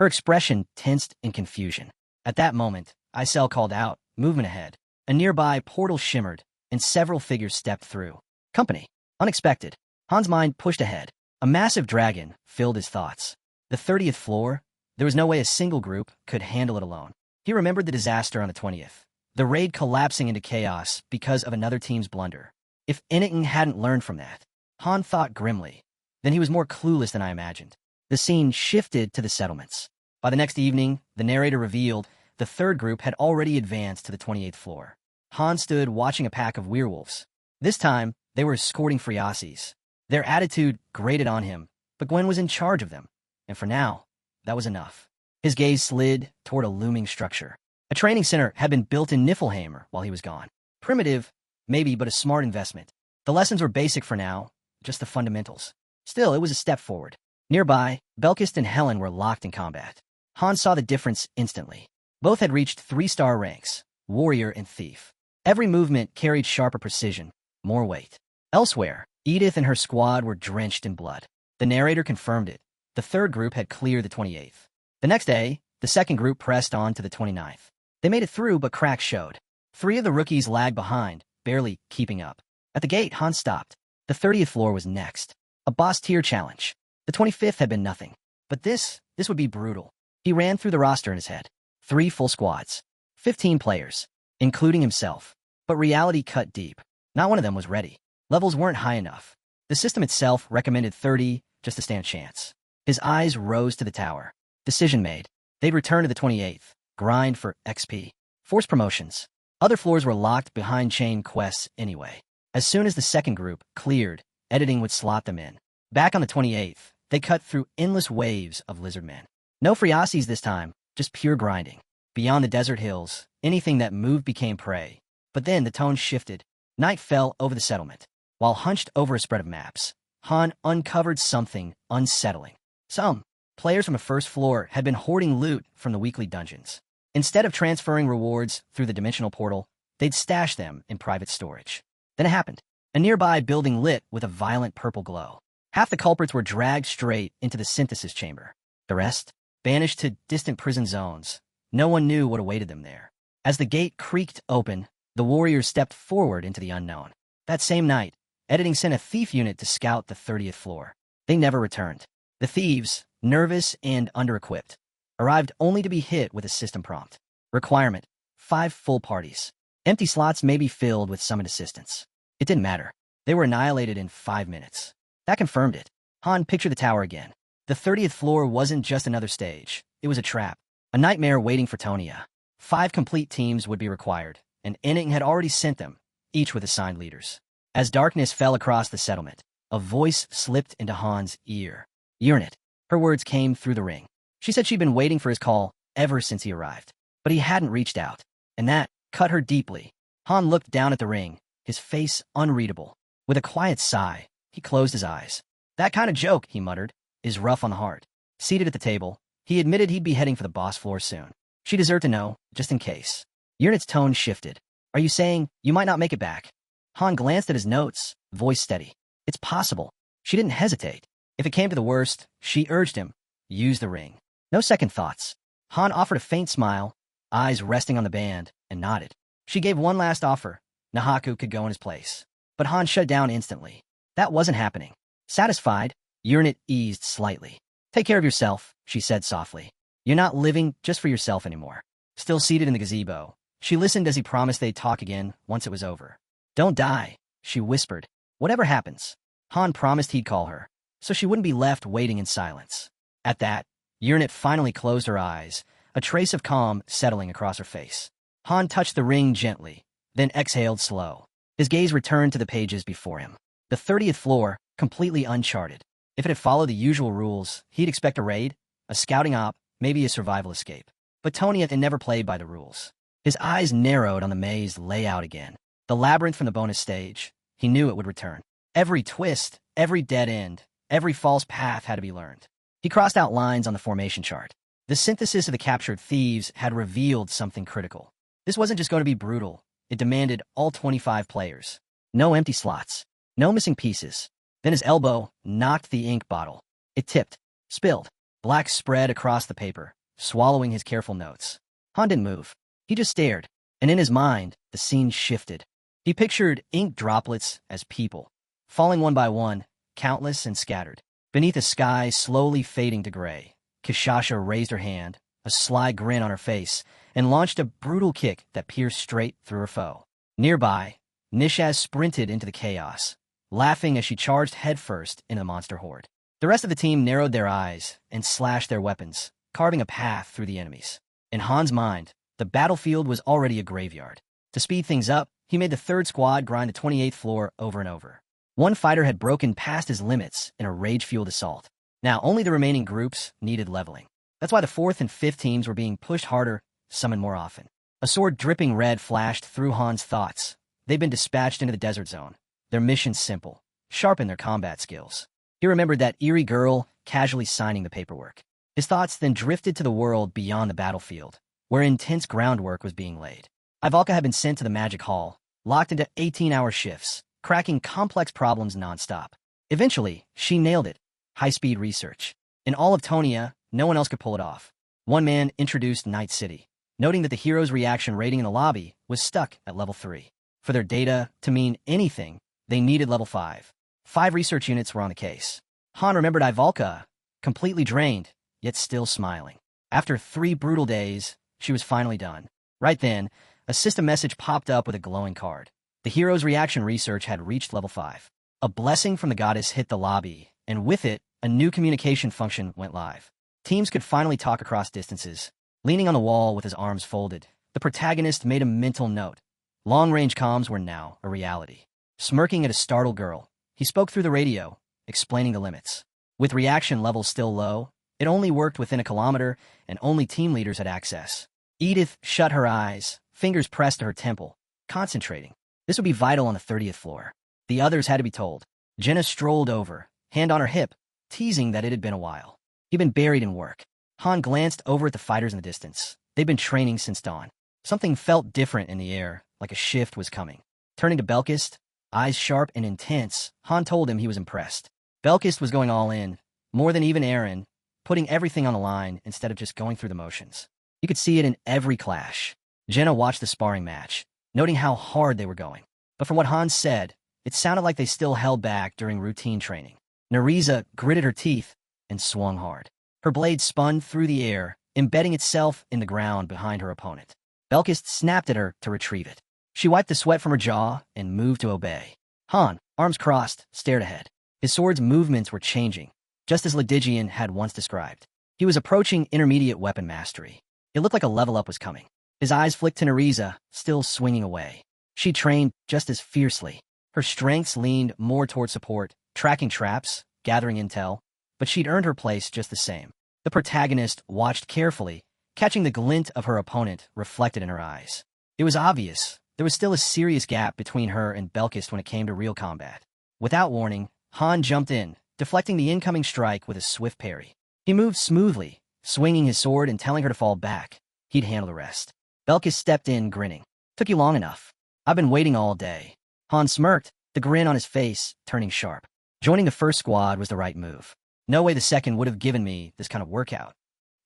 Her expression tensed in confusion. At that moment, Isel called out, movement ahead. A nearby portal shimmered, and several figures stepped through. Company. Unexpected. Han's mind pushed ahead. A massive dragon filled his thoughts. The 30th floor? There was no way a single group could handle it alone. He remembered the disaster on the 20th. The raid collapsing into chaos because of another team's blunder. If Initon hadn't learned from that, Han thought grimly, then he was more clueless than I imagined. The scene shifted to the settlements. By the next evening, the narrator revealed the third group had already advanced to the 28th floor. Han stood watching a pack of werewolves. This time, they were escorting Friases. Their attitude grated on him, but Gwen was in charge of them. And for now, that was enough. His gaze slid toward a looming structure. A training center had been built in Niflheimer while he was gone. Primitive, maybe, but a smart investment. The lessons were basic for now, just the fundamentals. Still, it was a step forward. Nearby, Belkist and Helen were locked in combat. Han saw the difference instantly. Both had reached 3-star ranks, warrior and thief. Every movement carried sharper precision, more weight. Elsewhere, Edith and her squad were drenched in blood. The narrator confirmed it. The third group had cleared the 28th. The next day, the second group pressed on to the 29th. They made it through, but cracks showed. 3 of the rookies lagged behind, barely keeping up. At the gate, Han stopped. The 30th floor was next. A boss-tier challenge. The 25th had been nothing. But this would be brutal. He ran through the roster in his head. 3 full squads. 15 players, including himself. But reality cut deep. Not one of them was ready. Levels weren't high enough. The system itself recommended 30 just to stand a chance. His eyes rose to the tower. Decision made. They'd return to the 28th. Grind for XP. Force promotions. Other floors were locked behind chain quests anyway. As soon as the second group cleared, editing would slot them in. Back on the 28th, they cut through endless waves of lizard men. No Friases this time, just pure grinding. Beyond the desert hills, anything that moved became prey. But then the tone shifted. Night fell over the settlement. While hunched over a spread of maps, Han uncovered something unsettling. Some players from the first floor had been hoarding loot from the weekly dungeons. Instead of transferring rewards through the dimensional portal, they'd stash them in private storage. Then it happened. A nearby building lit with a violent purple glow. Half the culprits were dragged straight into the synthesis chamber. The rest, banished to distant prison zones. No one knew what awaited them there. As the gate creaked open, the warriors stepped forward into the unknown. That same night, editing sent a thief unit to scout the 30th floor. They never returned. The thieves, nervous and under-equipped, arrived only to be hit with a system prompt. Requirement: 5 full parties. Empty slots may be filled with summoned assistants. It didn't matter. They were annihilated in 5 minutes. That confirmed it. Han pictured the tower again. The 30th floor wasn't just another stage. It was a trap. A nightmare waiting for Tonia. 5 complete teams would be required, and Initon had already sent them, each with assigned leaders. As darkness fell across the settlement, a voice slipped into Han's ear. Urnit. Her words came through the ring. She said she'd been waiting for his call ever since he arrived. But he hadn't reached out, and that cut her deeply. Han looked down at the ring, his face unreadable. With a quiet sigh, he closed his eyes. That kind of joke, he muttered, is rough on the heart. Seated at the table, he admitted he'd be heading for the boss floor soon. She deserved to know, just in case. Urnit's tone shifted. Are you saying you might not make it back? Han glanced at his notes, voice steady. It's possible. She didn't hesitate. If it came to the worst, she urged him, use the ring. No second thoughts. Han offered a faint smile, eyes resting on the band, and nodded. She gave one last offer. Nahaku could go in his place. But Han shut down instantly. That wasn't happening. Satisfied, Urnit eased slightly. Take care of yourself, she said softly. You're not living just for yourself anymore. Still seated in the gazebo, she listened as he promised they'd talk again once it was over. Don't die, she whispered. Whatever happens. Han promised he'd call her, so she wouldn't be left waiting in silence. At that, Urnit finally closed her eyes, a trace of calm settling across her face. Han touched the ring gently, then exhaled slow. His gaze returned to the pages before him. The 30th floor, completely uncharted. If it had followed the usual rules, he'd expect a raid, a scouting op, maybe a survival escape. But Tonia had never played by the rules. His eyes narrowed on the maze layout again. The labyrinth from the bonus stage. He knew it would return. Every twist, every dead end, every false path had to be learned. He crossed out lines on the formation chart. The synthesis of the captured thieves had revealed something critical. This wasn't just going to be brutal. It demanded all 25 players. No empty slots. No missing pieces. Then his elbow knocked the ink bottle. It tipped, spilled. Black spread across the paper, swallowing his careful notes. Han didn't move. He just stared, and in his mind, the scene shifted. He pictured ink droplets as people, falling one by one, countless and scattered. Beneath a sky slowly fading to gray, Kishasha raised her hand, a sly grin on her face, and launched a brutal kick that pierced straight through her foe. Nearby, Nishaz sprinted into the chaos, laughing as she charged headfirst into the monster horde. The rest of the team narrowed their eyes and slashed their weapons, carving a path through the enemies. In Han's mind, the battlefield was already a graveyard. To speed things up, he made the third squad grind the 28th floor over and over. One fighter had broken past his limits in a rage-fueled assault. Now only the remaining groups needed leveling. That's why the 4th and 5th teams were being pushed harder, summoned more often. A sword dripping red flashed through Han's thoughts. They'd been dispatched into the desert zone. Their mission simple: sharpen their combat skills. He remembered that eerie girl casually signing the paperwork. His thoughts then drifted to the world beyond the battlefield, where intense groundwork was being laid. Ivalka had been sent to the magic hall, locked into 18-hour shifts, cracking complex problems nonstop. Eventually, she nailed it: high-speed research. In all of Tonia, no one else could pull it off. One man introduced Night City, noting that the hero's reaction rating in the lobby was stuck at level 3. For their data to mean anything, they needed level 5. 5 research units were on the case. Han remembered Ivalka, completely drained, yet still smiling. After 3 brutal days, she was finally done. Right then, a system message popped up with a glowing card. The hero's reaction research had reached level 5. A blessing from the goddess hit the lobby, and with it, a new communication function went live. Teams could finally talk across distances. Leaning on the wall with his arms folded, the protagonist made a mental note. Long-range comms were now a reality. Smirking at a startled girl, he spoke through the radio, explaining the limits. With reaction levels still low, it only worked within a kilometer, and only team leaders had access. Edith shut her eyes, fingers pressed to her temple, concentrating. This would be vital on the 30th floor. The others had to be told. Jenna strolled over, hand on her hip, teasing that it had been a while. He'd been buried in work. Han glanced over at the fighters in the distance. They'd been training since dawn. Something felt different in the air, like a shift was coming. Turning to Belkist, eyes sharp and intense, Han told him he was impressed. Belkist was going all in, more than even Aaron, putting everything on the line instead of just going through the motions. You could see it in every clash. Jenna watched the sparring match, noting how hard they were going. But from what Han said, it sounded like they still held back during routine training. Nariza gritted her teeth and swung hard. Her blade spun through the air, embedding itself in the ground behind her opponent. Belkist snapped at her to retrieve it. She wiped the sweat from her jaw and moved to obey. Han, arms crossed, stared ahead. His sword's movements were changing, just as Lydigian had once described. He was approaching intermediate weapon mastery. It looked like a level up was coming. His eyes flicked to Nariza, still swinging away. She trained just as fiercely. Her strengths leaned more toward support, tracking traps, gathering intel, but she'd earned her place just the same. The protagonist watched carefully, catching the glint of her opponent reflected in her eyes. It was obvious there was still a serious gap between her and Belkist when it came to real combat. Without warning, Han jumped in, deflecting the incoming strike with a swift parry. He moved smoothly, swinging his sword and telling her to fall back. He'd handle the rest. Belkist stepped in, grinning. "Took you long enough. I've been waiting all day." Han smirked, the grin on his face turning sharp. Joining the first squad was the right move. No way the second would have given me this kind of workout.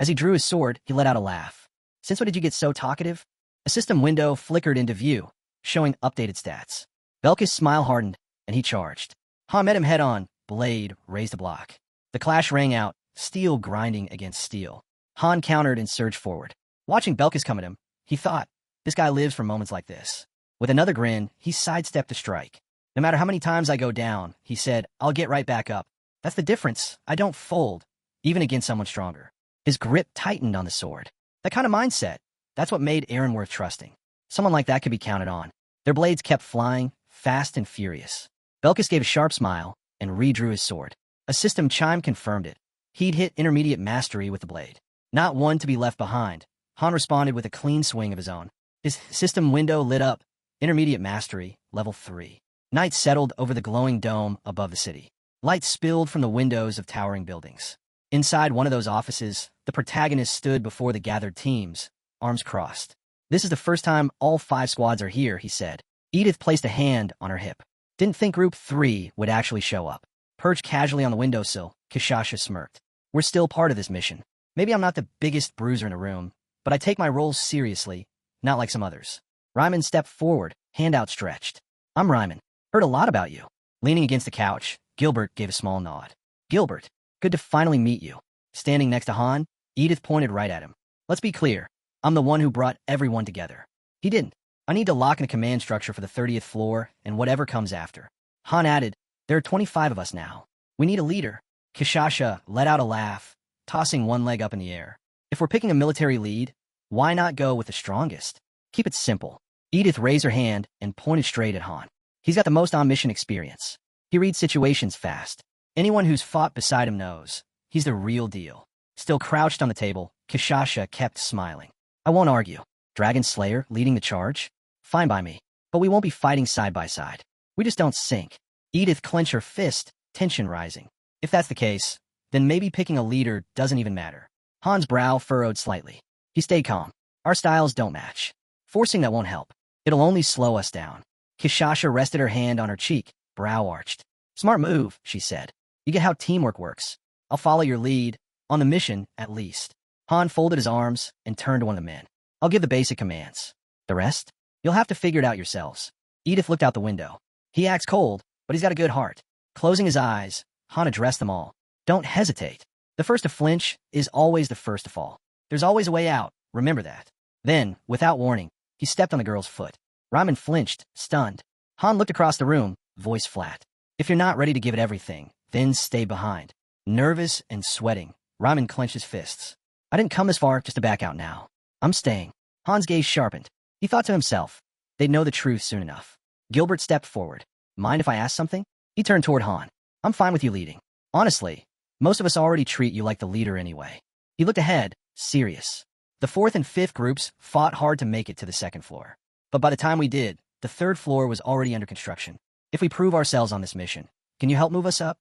As he drew his sword, he let out a laugh. "Since when did you get so talkative?" A system window flickered into view, showing updated stats. Belkist's smile hardened, and he charged. Han met him head-on, blade raised to block. The clash rang out, steel grinding against steel. Han countered and surged forward. Watching Belkist come at him, he thought, this guy lives for moments like this. With another grin, he sidestepped the strike. "No matter how many times I go down," he said, "I'll get right back up. That's the difference. I don't fold, even against someone stronger." His grip tightened on the sword. That kind of mindset, that's what made Aaron worth trusting. Someone like that could be counted on. Their blades kept flying, fast and furious. Belkist gave a sharp smile and redrew his sword. A system chime confirmed it. He'd hit intermediate mastery with the blade. Not one to be left behind. Han responded with a clean swing of his own. His system window lit up. Intermediate mastery, level 3. Night settled over the glowing dome above the city. Light spilled from the windows of towering buildings. Inside one of those offices, the protagonist stood before the gathered teams, arms crossed. "This is the first time all 5 squads are here," he said. Edith placed a hand on her hip. "Didn't think Group 3 would actually show up." Perched casually on the windowsill, Kishasha smirked. We're still part of this mission. Maybe I'm not the biggest bruiser in the room, but I take my roles seriously, not like some others. Ryman stepped forward, hand outstretched. I'm Ryman. Heard a lot about you. Leaning against the couch, Gilbert gave a small nod. Gilbert, good to finally meet you. Standing next to Han, Edith pointed right at him. Let's be clear. I'm the one who brought everyone together. He didn't. I need to lock in a command structure for the 30th floor and whatever comes after. Han added, there are 25 of us now. We need a leader. Kishasha let out a laugh, tossing one leg up in the air. If we're picking a military lead, why not go with the strongest? Keep it simple. Edith raised her hand and pointed straight at Han. He's got the most on-mission experience. He reads situations fast. Anyone who's fought beside him knows. He's the real deal. Still crouched on the table, Kishasha kept smiling. I won't argue. Dragon Slayer leading the charge? Fine by me. But we won't be fighting side by side. We just don't sync. Edith clenched her fist, tension rising. If that's the case, then maybe picking a leader doesn't even matter. Han's brow furrowed slightly. He stayed calm. Our styles don't match. Forcing that won't help. It'll only slow us down. Kishasha rested her hand on her cheek, brow arched. Smart move, she said. You get how teamwork works. I'll follow your lead, on the mission, at least. Han folded his arms and turned to one of the men. I'll give the basic commands. The rest? You'll have to figure it out yourselves. Edith looked out the window. He acts cold, but he's got a good heart. Closing his eyes, Han addressed them all. Don't hesitate. The first to flinch is always the first to fall. There's always a way out, remember that. Then, without warning, he stepped on the girl's foot. Ryman flinched, stunned. Han looked across the room, voice flat. If you're not ready to give it everything, then stay behind. Nervous and sweating, Ryman clenched his fists. I didn't come this far just to back out now. I'm staying. Han's gaze sharpened. He thought to himself, they'd know the truth soon enough. Gilbert stepped forward. Mind if I ask something? He turned toward Han. I'm fine with you leading. Honestly, most of us already treat you like the leader anyway. He looked ahead, serious. The 4th and 5th groups fought hard to make it to the 2nd floor. But by the time we did, the 3rd floor was already under construction. If we prove ourselves on this mission, can you help move us up?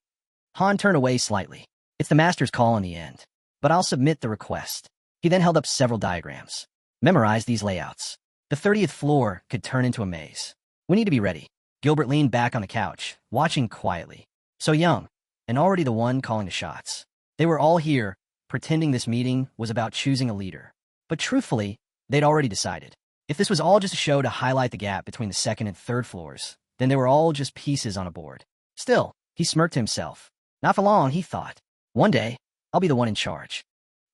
Han turned away slightly. It's the master's call in the end. But I'll submit the request. He then held up several diagrams. Memorize these layouts. The 30th floor could turn into a maze. We need to be ready. Gilbert leaned back on the couch, watching quietly. So young, and already the one calling the shots. They were all here, pretending this meeting was about choosing a leader. But truthfully, they'd already decided. If this was all just a show to highlight the gap between the 2nd and 3rd floors, then they were all just pieces on a board. Still, he smirked to himself. Not for long, he thought. One day, I'll be the one in charge.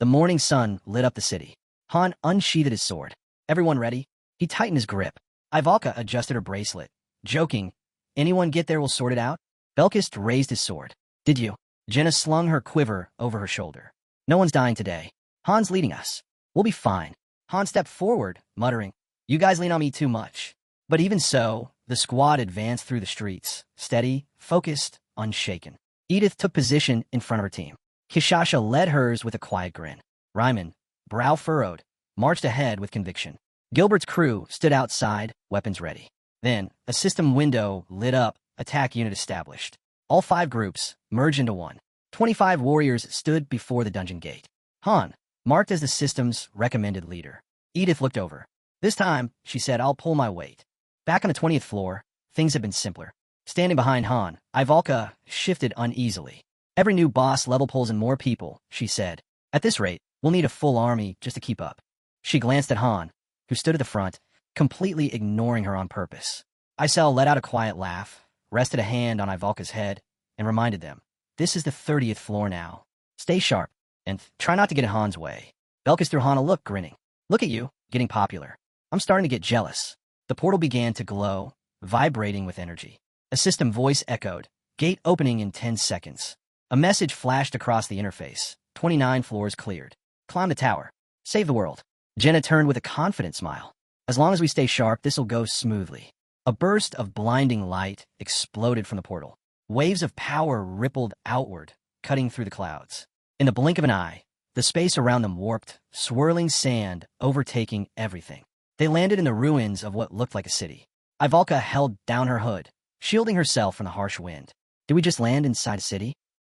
The morning sun lit up the city. Han unsheathed his sword. Everyone ready? He tightened his grip. Ivalka adjusted her bracelet, joking. Anyone get there, we'll sort it out? Belkist raised his sword. Did you? Jenna slung her quiver over her shoulder. No one's dying today. Han's leading us. We'll be fine. Han stepped forward, muttering, you guys lean on me too much. But even so, the squad advanced through the streets, steady, focused, unshaken. Edith took position in front of her team. Kishasha led hers with a quiet grin. Ryman, brow furrowed, marched ahead with conviction. Gilbert's crew stood outside, weapons ready. Then, a system window lit up, attack unit established. All 5 groups merged into one. 25 warriors stood before the dungeon gate. Han, marked as the system's recommended leader. Edith looked over. This time, she said, I'll pull my weight. Back on the 20th floor, things had been simpler. Standing behind Han, Ivalka shifted uneasily. Every new boss level pulls in more people, she said. At this rate, we'll need a full army just to keep up. She glanced at Han, who stood at the front, completely ignoring her on purpose. Isel let out a quiet laugh, rested a hand on Ivalka's head, and reminded them, this is the 30th floor now. Stay sharp, and try not to get in Han's way. Belkis threw Han a look, grinning. Look at you, getting popular. I'm starting to get jealous. The portal began to glow, vibrating with energy. A system voice echoed, gate opening in 10 seconds. A message flashed across the interface, 29 floors cleared. Climb the tower. Save the world. Jenna turned with a confident smile. As long as we stay sharp, this'll go smoothly. A burst of blinding light exploded from the portal. Waves of power rippled outward, cutting through the clouds. In the blink of an eye, the space around them warped, swirling sand, overtaking everything. They landed in the ruins of what looked like a city. Ivalka held down her hood, shielding herself from the harsh wind. Did we just land inside a city?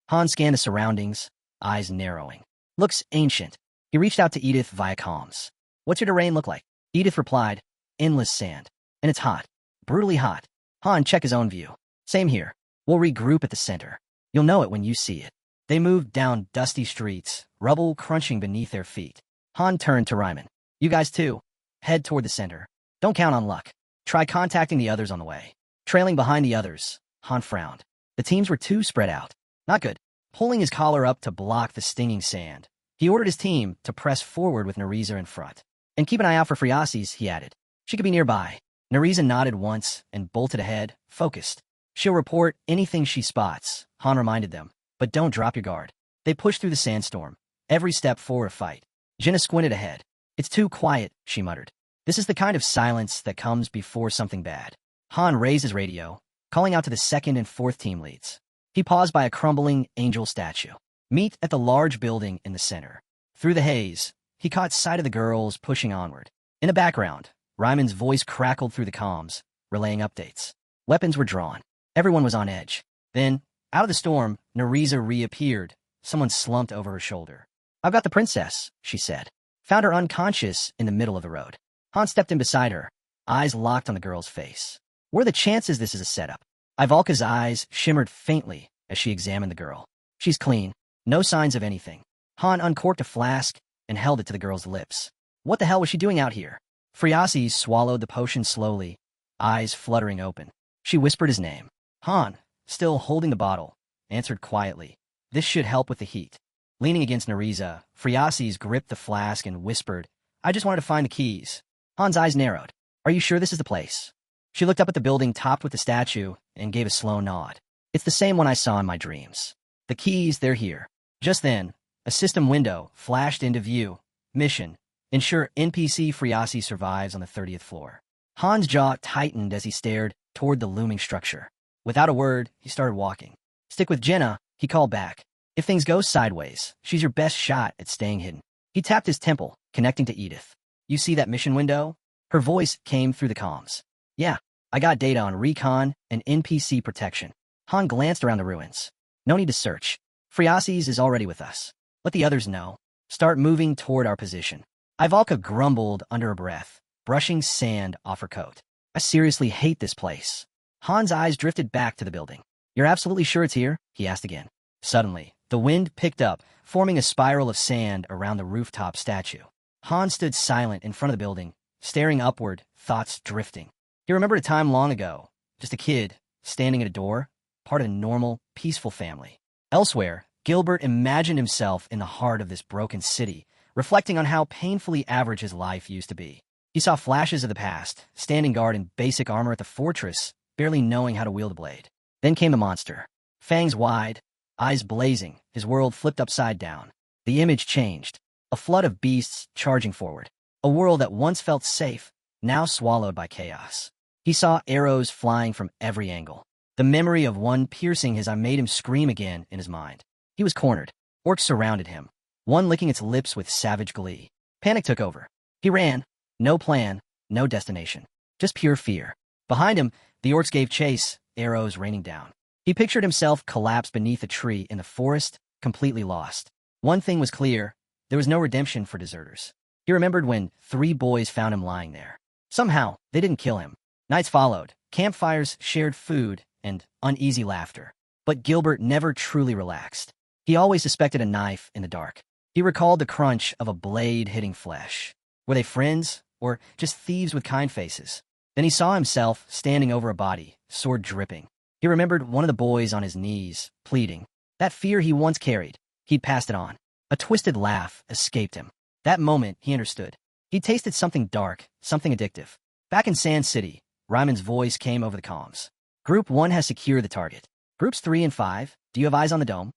Han scanned the surroundings, eyes narrowing. Looks ancient. He reached out to Edith via comms. What's your terrain look like? Edith replied, endless sand. And it's hot. Brutally hot. Han checked his own view. Same here. We'll regroup at the center. You'll know it when you see it. They moved down dusty streets, rubble crunching beneath their feet. Han turned to Ryman. You guys too. Head toward the center. Don't count on luck. Try contacting the others on the way. Trailing behind the others, Han frowned. The teams were too spread out. Not good. Pulling his collar up to block the stinging sand, he ordered his team to press forward with Nereza in front. And keep an eye out for Friasis, he added. She could be nearby. Nereza nodded once and bolted ahead, focused. She'll report anything she spots, Han reminded them. But don't drop your guard. They pushed through the sandstorm, every step forward a fight. Jenna squinted ahead. It's too quiet, she muttered. This is the kind of silence that comes before something bad. Han raised his radio, calling out to the second and fourth team leads. He paused by a crumbling angel statue. Meet at the large building in the center. Through the haze, he caught sight of the girls pushing onward. In the background, Ryman's voice crackled through the comms, relaying updates. Weapons were drawn. Everyone was on edge. Then, out of the storm, Nereza reappeared. Someone slumped over her shoulder. I've got the princess, she said. Found her unconscious in the middle of the road. Han stepped in beside her, eyes locked on the girl's face. What are the chances this is a setup? Ivalka's eyes shimmered faintly as she examined the girl. She's clean. No signs of anything. Han uncorked a flask and held it to the girl's lips. What the hell was she doing out here? Friasis swallowed the potion slowly, eyes fluttering open. She whispered his name. Han, still holding the bottle, answered quietly. This should help with the heat. Leaning against Nereza, Friasis gripped the flask and whispered, I just wanted to find the keys. Han's eyes narrowed. Are you sure this is the place? She looked up at the building topped with the statue and gave a slow nod. It's the same one I saw in my dreams. The keys, they're here. Just then, a system window flashed into view. Mission. Ensure NPC Friasi survives on the 30th floor. Han's jaw tightened as he stared toward the looming structure. Without a word, he started walking. Stick with Jenna, he called back. If things go sideways, she's your best shot at staying hidden. He tapped his temple, connecting to Edith. You see that mission window? Her voice came through the comms. Yeah, I got data on recon and NPC protection. Han glanced around the ruins. No need to search. Friasis is already with us. Let the others know. Start moving toward our position. Ivalka grumbled under her breath, brushing sand off her coat. I seriously hate this place. Han's eyes drifted back to the building. You're absolutely sure it's here? He asked again. Suddenly, the wind picked up, forming a spiral of sand around the rooftop statue. Han stood silent in front of the building, staring upward, thoughts drifting. He remembered a time long ago, just a kid, standing at a door, part of a normal, peaceful family. Elsewhere, Gilbert imagined himself in the heart of this broken city, reflecting on how painfully average his life used to be. He saw flashes of the past, standing guard in basic armor at the fortress, barely knowing how to wield a blade. Then came the monster. Fangs wide, eyes blazing, his world flipped upside down. The image changed. A flood of beasts charging forward. A world that once felt safe, now swallowed by chaos. He saw arrows flying from every angle. The memory of one piercing his eye made him scream again in his mind. He was cornered. Orcs surrounded him, one licking its lips with savage glee. Panic took over. He ran. No plan, no destination. Just pure fear. Behind him, the orcs gave chase, arrows raining down. He pictured himself collapsed beneath a tree in the forest, completely lost. One thing was clear. There was no redemption for deserters. He remembered when 3 boys found him lying there. Somehow, they didn't kill him. Nights followed, campfires, shared food, and uneasy laughter. But Gilbert never truly relaxed. He always suspected a knife in the dark. He recalled the crunch of a blade hitting flesh. Were they friends, or just thieves with kind faces? Then he saw himself standing over a body, sword dripping. He remembered one of the boys on his knees, pleading. That fear he once carried, he'd passed it on. A twisted laugh escaped him. That moment, he understood. He tasted something dark, something addictive. Back in Sand City, Ryman's voice came over the comms. Group 1 has secured the target. Groups 3 and 5, do you have eyes on the dome?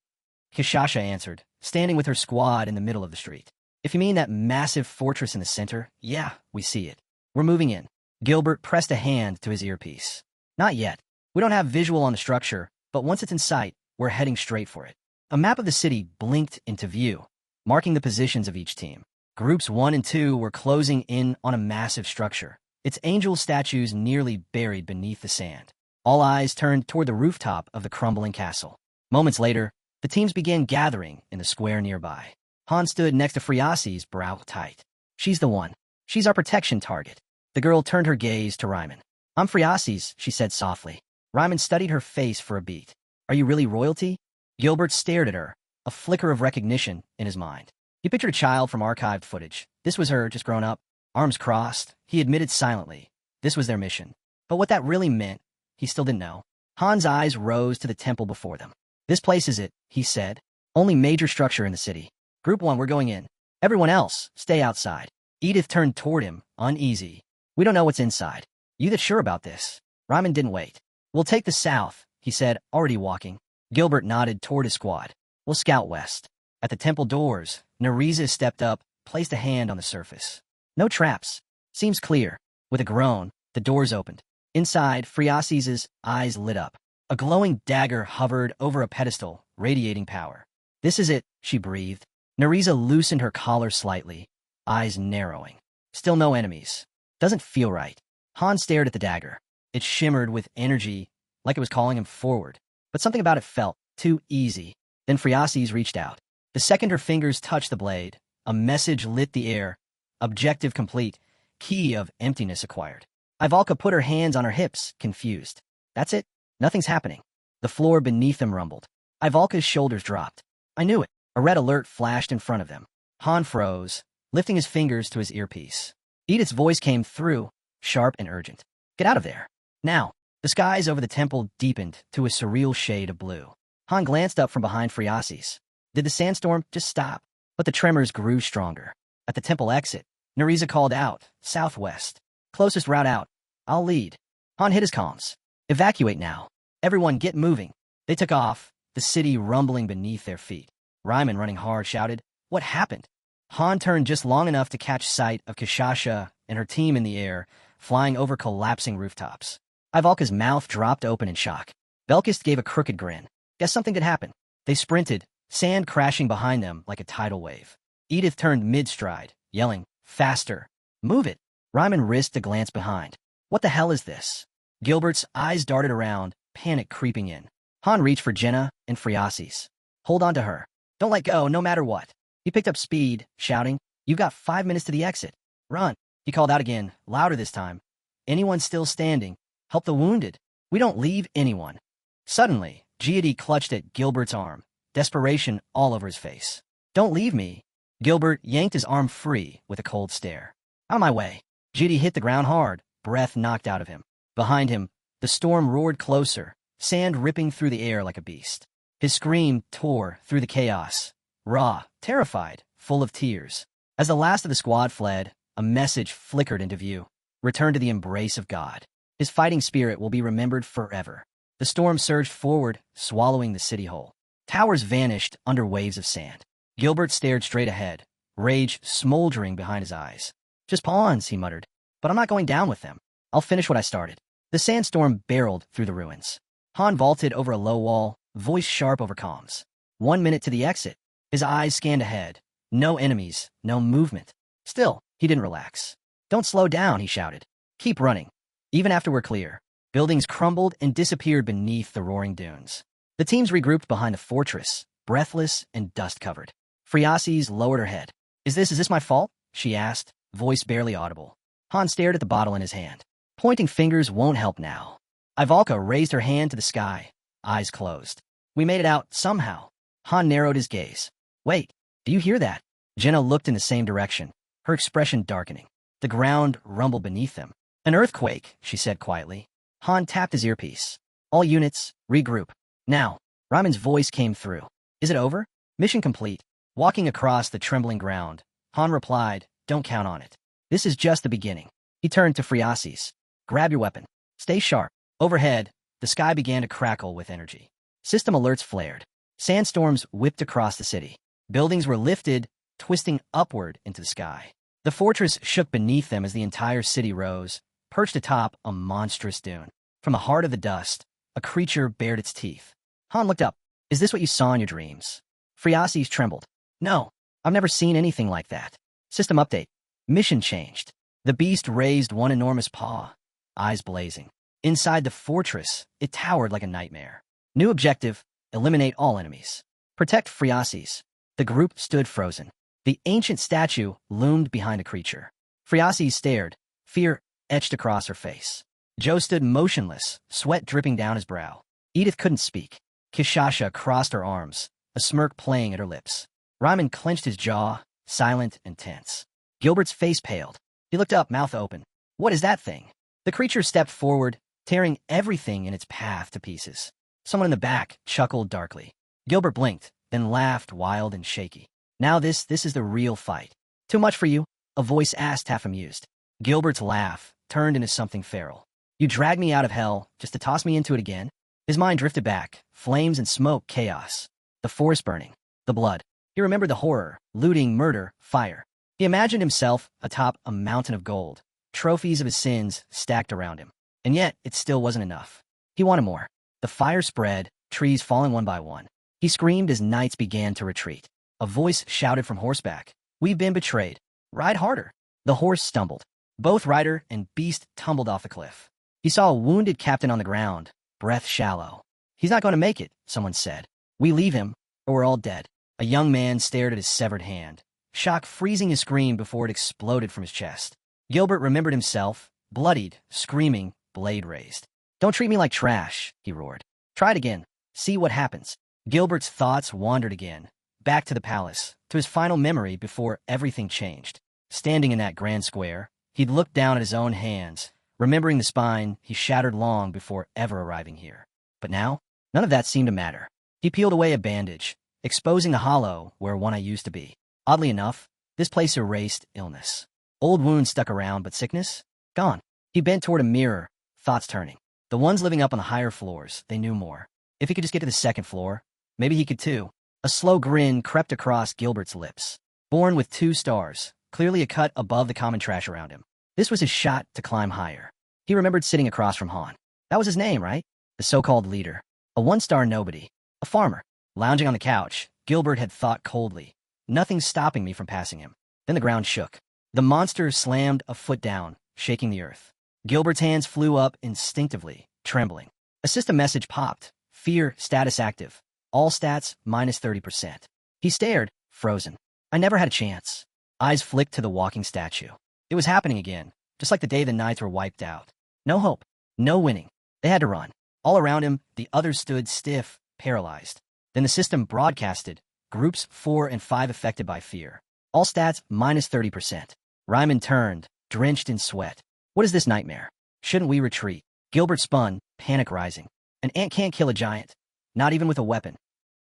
Kishasha answered, standing with her squad in the middle of the street. If you mean that massive fortress in the center, yeah, we see it. We're moving in. Gilbert pressed a hand to his earpiece. Not yet. We don't have visual on the structure, but once it's in sight, we're heading straight for it. A map of the city blinked into view, marking the positions of each team. Groups 1 and 2 were closing in on a massive structure, its angel statues nearly buried beneath the sand. All eyes turned toward the rooftop of the crumbling castle. Moments later, the teams began gathering in the square nearby. Han stood next to Friasi's, brow tight. She's the one. She's our protection target. The girl turned her gaze to Ryman. I'm Friasi's, she said softly. Ryman studied her face for a beat. Are you really royalty? Gilbert stared at her, a flicker of recognition in his mind. He pictured a child from archived footage. This was her, just grown up, arms crossed. He admitted silently. This was their mission. But what that really meant, he still didn't know. Han's eyes rose to the temple before them. This place is it, he said. Only major structure in the city. Group 1, we're going in. Everyone else, stay outside. Edith turned toward him, uneasy. We don't know what's inside. You that sure about this? Ryman didn't wait. We'll take the south, he said, already walking. Gilbert nodded toward his squad. We'll scout west. At the temple doors, Nereza stepped up, placed a hand on the surface. No traps. Seems clear. With a groan, the doors opened. Inside, Friasis's eyes lit up. A glowing dagger hovered over a pedestal, radiating power. This is it, she breathed. Nereza loosened her collar slightly, eyes narrowing. Still no enemies. Doesn't feel right. Han stared at the dagger. It shimmered with energy, like it was calling him forward. But something about it felt too easy. Then Friasis reached out. The second her fingers touched the blade, a message lit the air. Objective complete. Key of emptiness acquired. Ivalka put her hands on her hips, confused. That's it? Nothing's happening. The floor beneath them rumbled. Ivalka's shoulders dropped. I knew it. A red alert flashed in front of them. Han froze, lifting his fingers to his earpiece. Edith's voice came through, sharp and urgent. Get out of there. Now. The skies over the temple deepened to a surreal shade of blue. Han glanced up from behind Friasis. Did the sandstorm just stop? But the tremors grew stronger. At the temple exit, Nereza called out, southwest. Closest route out. I'll lead. Han hit his comms. Evacuate now. Everyone get moving. They took off, the city rumbling beneath their feet. Ryman, running hard, shouted, What happened? Han turned just long enough to catch sight of Kishasha and her team in the air, flying over collapsing rooftops. Ivalka's mouth dropped open in shock. Belkist gave a crooked grin. Guess something did happen. They sprinted, sand crashing behind them like a tidal wave. Edith turned mid-stride, yelling, Faster! Move it! Ryman risked a glance behind. What the hell is this? Gilbert's eyes darted around, panic creeping in. Han reached for Jenna and Friasis. Hold on to her. Don't let go, no matter what. He picked up speed, shouting, You've got 5 minutes to the exit. Run. He called out again, louder this time. Anyone still standing? Help the wounded. We don't leave anyone. Suddenly, Giadi clutched at Gilbert's arm, desperation all over his face. Don't leave me. Gilbert yanked his arm free with a cold stare. Out of my way. Giadi hit the ground hard, breath knocked out of him. Behind him, the storm roared closer, sand ripping through the air like a beast. His scream tore through the chaos, raw, terrified, full of tears. As the last of the squad fled, a message flickered into view. Return to the embrace of God. His fighting spirit will be remembered forever. The storm surged forward, swallowing the city whole. Towers vanished under waves of sand. Gilbert stared straight ahead, rage smoldering behind his eyes. Just pawns, he muttered. But I'm not going down with them. I'll finish what I started. The sandstorm barreled through the ruins. Han vaulted over a low wall, voice sharp over comms. 1 minute to the exit. His eyes scanned ahead. No enemies, no movement. Still, he didn't relax. Don't slow down, he shouted. Keep running. Even after we're clear, buildings crumbled and disappeared beneath the roaring dunes. The teams regrouped behind the fortress, breathless and dust-covered. Friasis lowered her head. Is this my fault? She asked, voice barely audible. Han stared at the bottle in his hand. Pointing fingers won't help now. Ivalka raised her hand to the sky, eyes closed. We made it out, somehow. Han narrowed his gaze. Wait, do you hear that? Jenna looked in the same direction, her expression darkening. The ground rumbled beneath them. An earthquake, she said quietly. Han tapped his earpiece. All units, regroup. Now. Ryman's voice came through. Is it over? Mission complete. Walking across the trembling ground, Han replied, Don't count on it. This is just the beginning. He turned to Friasis. Grab your weapon. Stay sharp. Overhead, the sky began to crackle with energy. System alerts flared. Sandstorms whipped across the city. Buildings were lifted, twisting upward into the sky. The fortress shook beneath them as the entire city rose, perched atop a monstrous dune. From the heart of the dust, a creature bared its teeth. Han looked up. Is this what you saw in your dreams? Friasis trembled. No, I've never seen anything like that. System update. Mission changed. The beast raised one enormous paw, eyes blazing. Inside the fortress, it towered like a nightmare. New objective, eliminate all enemies. Protect Friasis. The group stood frozen. The ancient statue loomed behind a creature. Friasis stared, fear etched across her face. Joe stood motionless, sweat dripping down his brow. Edith couldn't speak. Kishasha crossed her arms, a smirk playing at her lips. Ryman clenched his jaw, silent and tense. Gilbert's face paled. He looked up, mouth open. What is that thing? The creature stepped forward, tearing everything in its path to pieces. Someone in the back chuckled darkly. Gilbert blinked, then laughed, wild and shaky. Now this is the real fight. Too much for you? A voice asked, half amused. Gilbert's laugh turned into something feral. You dragged me out of hell just to toss me into it again? His mind drifted back, flames and smoke, chaos. The forest burning, the blood. He remembered the horror, looting, murder, fire. He imagined himself atop a mountain of gold, trophies of his sins stacked around him. And yet, it still wasn't enough. He wanted more. The fire spread, trees falling one by one. He screamed as knights began to retreat. A voice shouted from horseback. We've been betrayed. Ride harder. The horse stumbled. Both rider and beast tumbled off the cliff. He saw a wounded captain on the ground, breath shallow. He's not going to make it, someone said. We leave him, or we're all dead. A young man stared at his severed hand, shock freezing his scream before it exploded from his chest. Gilbert remembered himself, bloodied, screaming, blade raised. Don't treat me like trash, he roared. Try it again. See what happens. Gilbert's thoughts wandered again, back to the palace, to his final memory before everything changed. Standing in that grand square, he'd looked down at his own hands, remembering the spine he shattered long before ever arriving here. But now, none of that seemed to matter. He peeled away a bandage, exposing the hollow where one eye used to be. Oddly enough, this place erased illness. Old wounds stuck around, but sickness? Gone. He bent toward a mirror, thoughts turning. The ones living up on the higher floors, they knew more. If he could just get to the second floor, maybe he could too. A slow grin crept across Gilbert's lips. Born with 2 stars, clearly a cut above the common trash around him. This was his shot to climb higher. He remembered sitting across from Han. That was his name, right? The so-called leader. A 1-star nobody. A farmer. Lounging on the couch, Gilbert had thought coldly. Nothing's stopping me from passing him. Then the ground shook. The monster slammed a foot down, shaking the earth. Gilbert's hands flew up instinctively, trembling. A system message popped. Fear status active. All stats minus 30%. He stared, frozen. I never had a chance. Eyes flicked to the walking statue. It was happening again, just like the day the Knights were wiped out. No hope. No winning. They had to run. All around him, the others stood stiff, paralyzed. Then the system broadcasted, groups 4 and 5 affected by fear. All stats minus 30%. Ryman turned, drenched in sweat. What is this nightmare? Shouldn't we retreat? Gilbert spun, panic rising. An ant can't kill a giant, not even with a weapon.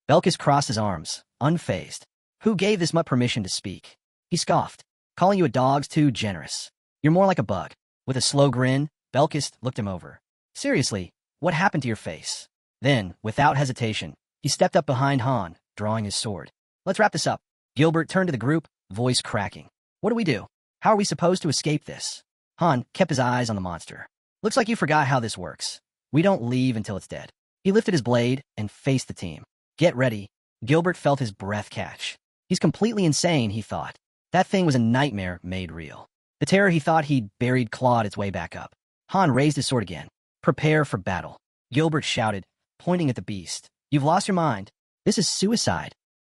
Belkis crossed his arms, unfazed. Who gave this mutt permission to speak? He scoffed. Calling you a dog's too generous. You're more like a bug. With a slow grin, Belkis looked him over. Seriously, what happened to your face? Then, without hesitation, he stepped up behind Han, drawing his sword. Let's wrap this up. Gilbert turned to the group, voice cracking. What do we do? How are we supposed to escape this? Han kept his eyes on the monster. Looks like you forgot how this works. We don't leave until it's dead. He lifted his blade and faced the team. Get ready. Gilbert felt his breath catch. He's completely insane, he thought. That thing was a nightmare made real. The terror he thought he'd buried clawed its way back up. Han raised his sword again. Prepare for battle. Gilbert shouted, pointing at the beast. You've lost your mind. This is suicide.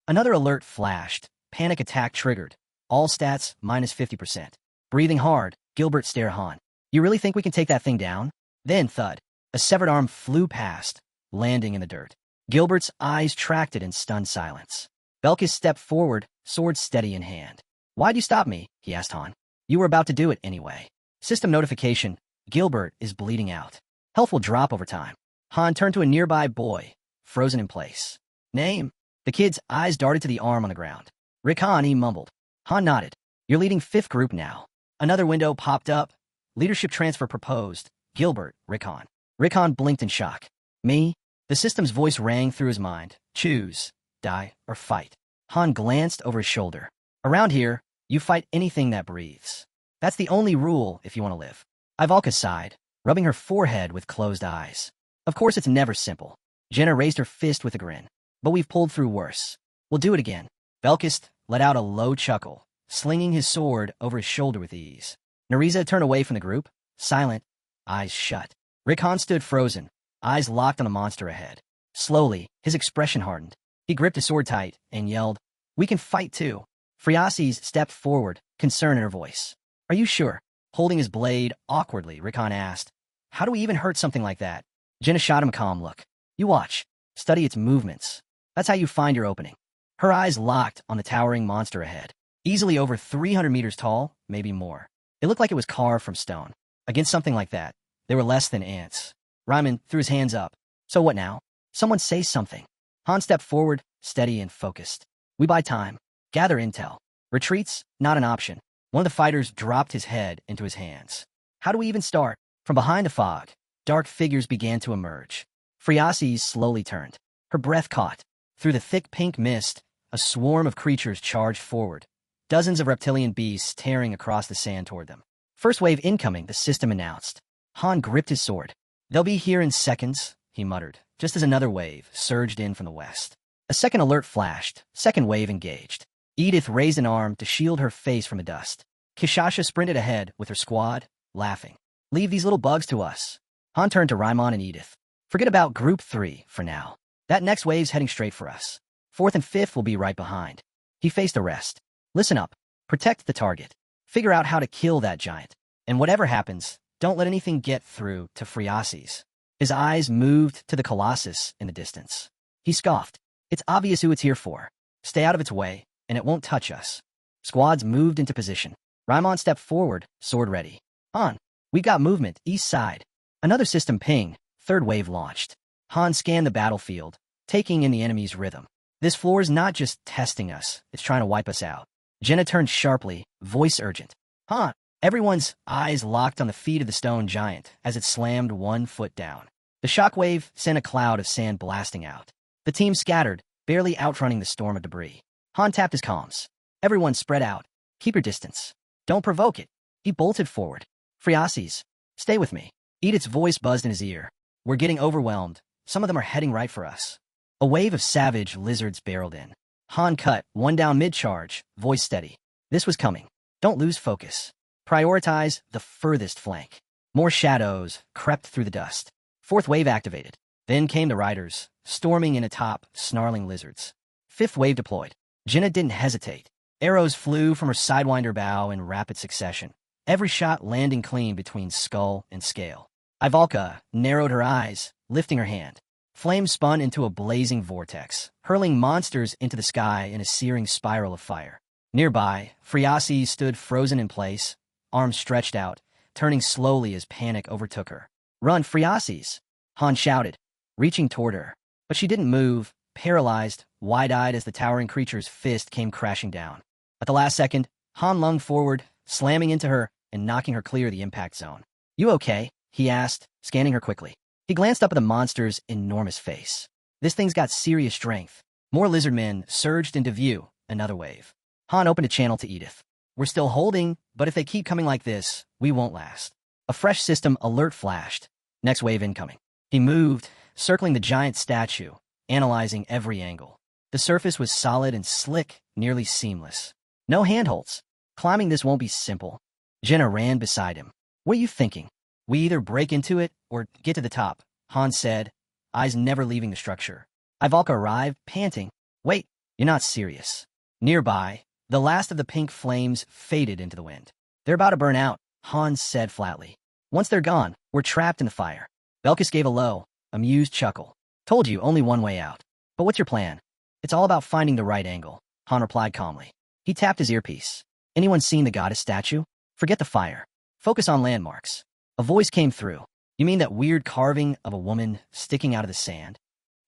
Another alert flashed. Panic attack triggered. All stats minus 50%. Breathing hard, Gilbert stared Han. You really think we can take that thing down? Then, thud. A severed arm flew past, landing in the dirt. Gilbert's eyes tracked it in stunned silence. Belkis stepped forward, sword steady in hand. Why'd you stop me? He asked Han. You were about to do it anyway. System notification. Gilbert is bleeding out. Health will drop over time. Han turned to a nearby boy, frozen in place. Name? The kid's eyes darted to the arm on the ground. Rick Han, he mumbled. Han nodded. You're leading 5th group now. Another window popped up. Leadership transfer proposed. Gilbert, Rick Han. Rick Han blinked in shock. Me? The system's voice rang through his mind. Choose, die, or fight. Han glanced over his shoulder. Around here, you fight anything that breathes. That's the only rule if you want to live. Ivalka sighed, rubbing her forehead with closed eyes. Of course it's never simple. Jenna raised her fist with a grin. But we've pulled through worse. We'll do it again. Belkis let out a low chuckle, slinging his sword over his shoulder with ease. Nereza turned away from the group, silent, eyes shut. Rick Han stood frozen, eyes locked on the monster ahead. Slowly, his expression hardened. He gripped his sword tight and yelled, We can fight too. Friasis stepped forward, concern in her voice. Are you sure? Holding his blade awkwardly, Rick Han asked. How do we even hurt something like that? Jenna shot him a calm look. You watch. Study its movements. That's how you find your opening. Her eyes locked on the towering monster ahead. Easily over 300 meters tall, maybe more. It looked like it was carved from stone. Against something like that, they were less than ants. Ryman threw his hands up. So what now? Someone say something. Han stepped forward, steady and focused. We buy time. Gather intel. Retreats, not an option. One of the fighters dropped his head into his hands. How do we even start? From behind the fog, dark figures began to emerge. Friasis slowly turned. Her breath caught. Through the thick pink mist, a swarm of creatures charged forward. Dozens of reptilian beasts tearing across the sand toward them. First wave incoming, the system announced. Han gripped his sword. They'll be here in seconds, he muttered, just as another wave surged in from the west. A second alert flashed. Second wave engaged. Edith raised an arm to shield her face from the dust. Kishasha sprinted ahead with her squad, laughing. Leave these little bugs to us. Han turned to Raimon and Edith. Forget about Group 3 for now. That next wave's heading straight for us. Fourth and fifth will be right behind. He faced the rest. Listen up. Protect the target. Figure out how to kill that giant. And whatever happens, don't let anything get through to Friasis. His eyes moved to the Colossus in the distance. He scoffed. It's obvious who it's here for. Stay out of its way, and it won't touch us. Squads moved into position. Raimon stepped forward, sword ready. Han, we've got movement, east side. Another system ping, third wave launched. Han scanned the battlefield, taking in the enemy's rhythm. This floor is not just testing us, it's trying to wipe us out. Jenna turned sharply, voice urgent. Han! Everyone's eyes locked on the feet of the stone giant as it slammed 1 foot down. The shockwave sent a cloud of sand blasting out. The team scattered, barely outrunning the storm of debris. Han tapped his comms. Everyone spread out. Keep your distance. Don't provoke it. He bolted forward. Friasis, stay with me. Edith's voice buzzed in his ear. We're getting overwhelmed. Some of them are heading right for us. A wave of savage lizards barreled in. Han cut, one down mid-charge, voice steady. This was coming. Don't lose focus. Prioritize the furthest flank. More shadows crept through the dust. Fourth wave activated. Then came the riders, storming in atop snarling lizards. Fifth wave deployed. Jenna didn't hesitate. Arrows flew from her sidewinder bow in rapid succession, every shot landing clean between skull and scale. Ivalka narrowed her eyes, lifting her hand. Flame spun into a blazing vortex, hurling monsters into the sky in a searing spiral of fire. Nearby, Friasis stood frozen in place, arms stretched out, turning slowly as panic overtook her. Run, Friasis! Han shouted, reaching toward her. But she didn't move, paralyzed, wide-eyed as the towering creature's fist came crashing down. At the last second, Han lunged forward, slamming into her and knocking her clear of the impact zone. You okay? He asked, scanning her quickly. He glanced up at the monster's enormous face. This thing's got serious strength. More lizard men surged into view, another wave. Han opened a channel to Edith. We're still holding, but if they keep coming like this, we won't last. A fresh system alert flashed. Next wave incoming. He moved, circling the giant statue, analyzing every angle. The surface was solid and slick, nearly seamless. No handholds. Climbing this won't be simple. Jenna ran beside him. What are you thinking? We either break into it or get to the top, Han said, eyes never leaving the structure. Ivalka arrived, panting. Wait, you're not serious. Nearby, the last of the pink flames faded into the wind. They're about to burn out, Han said flatly. Once they're gone, we're trapped in the fire. Belkis gave a low, amused chuckle. Told you, only one way out. But what's your plan? It's all about finding the right angle, Han replied calmly. He tapped his earpiece. Anyone seen the goddess statue? Forget the fire. Focus on landmarks. A voice came through. You mean that weird carving of a woman sticking out of the sand?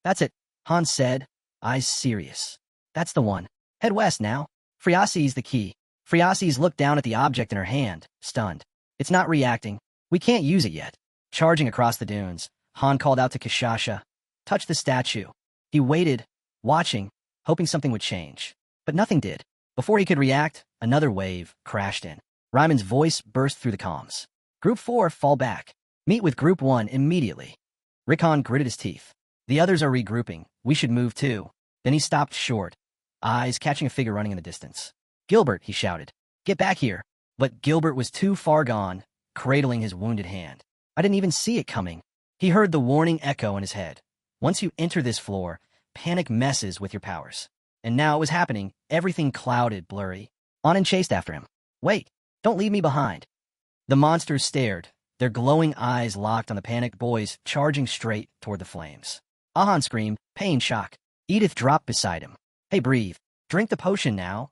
That's it, Han said, eyes serious. That's the one. Head west now. Friasis the key. Friasis looked down at the object in her hand, stunned. It's not reacting. We can't use it yet. Charging across the dunes, Han called out to Kishasha. Touch the statue. He waited, watching, hoping something would change. But nothing did. Before he could react, another wave crashed in. Ryman's voice burst through the comms. Group 4, fall back. Meet with Group 1 immediately. Rickon gritted his teeth. The others are regrouping. We should move too. Then he stopped short, eyes catching a figure running in the distance. Gilbert, he shouted. Get back here. But Gilbert was too far gone, cradling his wounded hand. I didn't even see it coming. He heard the warning echo in his head. Once you enter this floor, panic messes with your powers. And now it was happening, everything clouded, blurry. On and chased after him. Wait, don't leave me behind. The monsters stared, their glowing eyes locked on the panicked boys charging straight toward the flames. Ahan screamed, pain shock. Edith dropped beside him. Hey, breathe. Drink the potion now.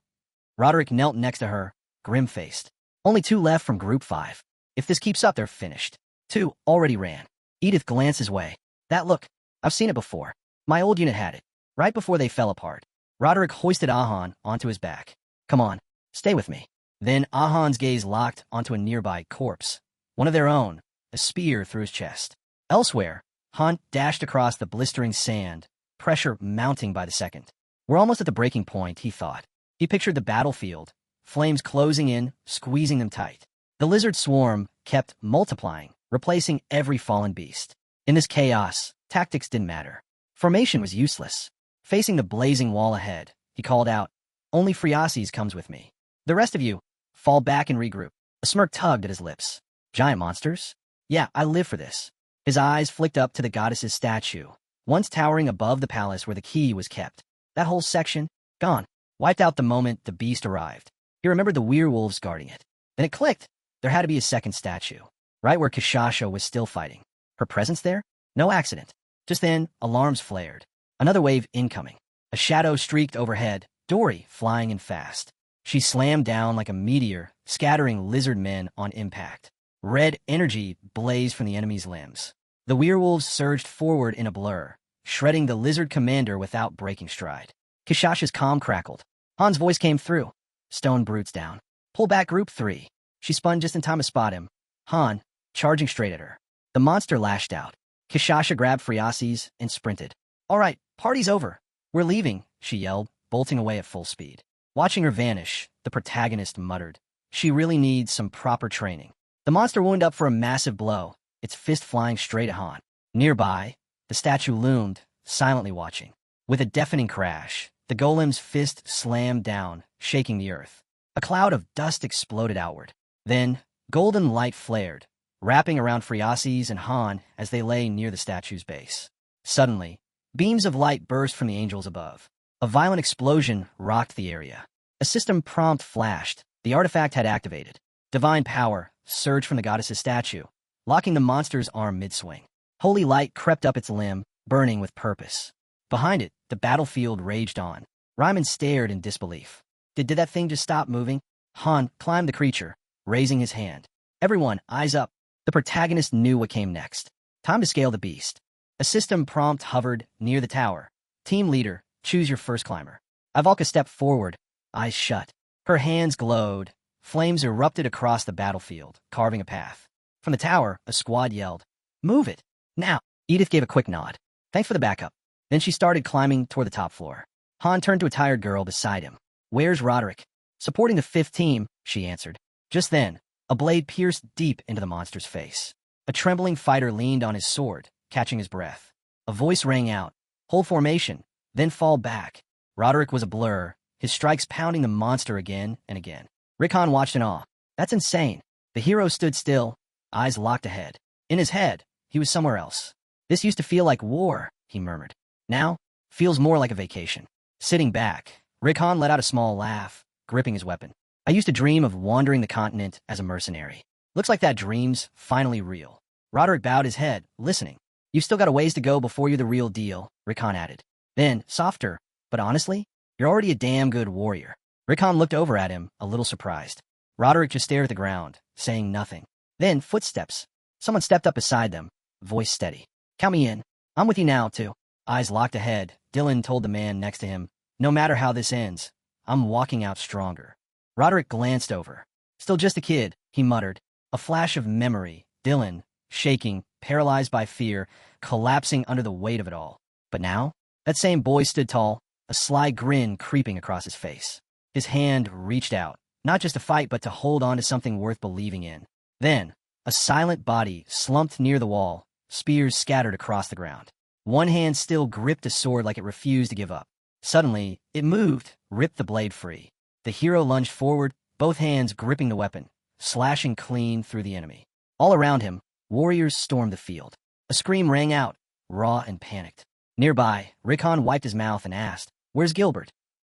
Roderick knelt next to her, grim-faced. Only 2 left from Group 5. If this keeps up, they're finished. 2 already ran. Edith glanced his way. That look. I've seen it before. My old unit had it. Right before they fell apart. Roderick hoisted Ahan onto his back. Come on, stay with me. Then Ahan's gaze locked onto a nearby corpse. One of their own, a spear through his chest. Elsewhere, Han dashed across the blistering sand, pressure mounting by the second. We're almost at the breaking point, he thought. He pictured the battlefield, flames closing in, squeezing them tight. The lizard swarm kept multiplying, replacing every fallen beast. In this chaos, tactics didn't matter. Formation was useless. Facing the blazing wall ahead, he called out, "Only Friases comes with me. The rest of you, fall back and regroup." A smirk tugged at his lips. Giant monsters? Yeah, I live for this. His eyes flicked up to the goddess's statue, once towering above the palace where the key was kept. That whole section, gone, wiped out the moment the beast arrived. He remembered the werewolves guarding it. Then it clicked. There had to be a second statue, right where Kishasha was still fighting. Her presence there? No accident. Just then, alarms flared. Another wave incoming. A shadow streaked overhead, Dory flying in fast. She slammed down like a meteor, scattering lizard men on impact. Red energy blazed from the enemy's limbs. The werewolves surged forward in a blur, shredding the lizard commander without breaking stride. Kishasha's comm crackled. Han's voice came through. Stone brutes down. Pull back Group 3. She spun just in time to spot him. Han, charging straight at her. The monster lashed out. Kishasha grabbed Friases and sprinted. All right, party's over. We're leaving, she yelled, bolting away at full speed. Watching her vanish, the protagonist muttered. She really needs some proper training. The monster wound up for a massive blow, its fist flying straight at Han. Nearby, the statue loomed, silently watching. With a deafening crash, the golem's fist slammed down, shaking the earth. A cloud of dust exploded outward. Then, golden light flared, wrapping around Friases and Han as they lay near the statue's base. Suddenly, beams of light burst from the angels above. A violent explosion rocked the area. A system prompt flashed. The artifact had activated. Divine power surged from the goddess's statue, locking the monster's arm mid-swing. Holy light crept up its limb, burning with purpose. Behind it, the battlefield raged on. Ryman stared in disbelief. Did that thing just stop moving? Han climbed the creature, raising his hand. Everyone, eyes up. The protagonist knew what came next. Time to scale the beast. A system prompt hovered near the tower. Team leader, choose your first climber. Ivalka stepped forward, eyes shut. Her hands glowed. Flames erupted across the battlefield, carving a path. From the tower, a squad yelled, "Move it! Now!" Edith gave a quick nod. Thanks for the backup. Then she started climbing toward the top floor. Han turned to a tired girl beside him. Where's Roderick? Supporting the 5th team, she answered. Just then, a blade pierced deep into the monster's face. A trembling fighter leaned on his sword, catching his breath. A voice rang out. Hold formation, then fall back. Roderick was a blur, his strikes pounding the monster again and again. Rickon watched in awe. That's insane. The hero stood still, eyes locked ahead. In his head, he was somewhere else. This used to feel like war, he murmured. Now, feels more like a vacation. Sitting back, Rickon let out a small laugh, gripping his weapon. I used to dream of wandering the continent as a mercenary. Looks like that dream's finally real. Roderick bowed his head, listening. You've still got a ways to go before you're the real deal, Rickon added. Then, softer, but honestly, you're already a damn good warrior. Rickon looked over at him, a little surprised. Roderick just stared at the ground, saying nothing. Then, footsteps. Someone stepped up beside them, voice steady. Count me in. I'm with you now, too. Eyes locked ahead, Dylan told the man next to him, no matter how this ends, I'm walking out stronger. Roderick glanced over. Still just a kid, he muttered. A flash of memory, Dylan, shaking, paralyzed by fear, collapsing under the weight of it all. But now, that same boy stood tall, a sly grin creeping across his face. His hand reached out, not just to fight but to hold on to something worth believing in. Then, a silent body slumped near the wall, spears scattered across the ground. One hand still gripped a sword like it refused to give up. Suddenly, it moved, ripped the blade free. The hero lunged forward, both hands gripping the weapon, slashing clean through the enemy. All around him, warriors stormed the field. A scream rang out, raw and panicked. Nearby, Rickon wiped his mouth and asked, "Where's Gilbert?"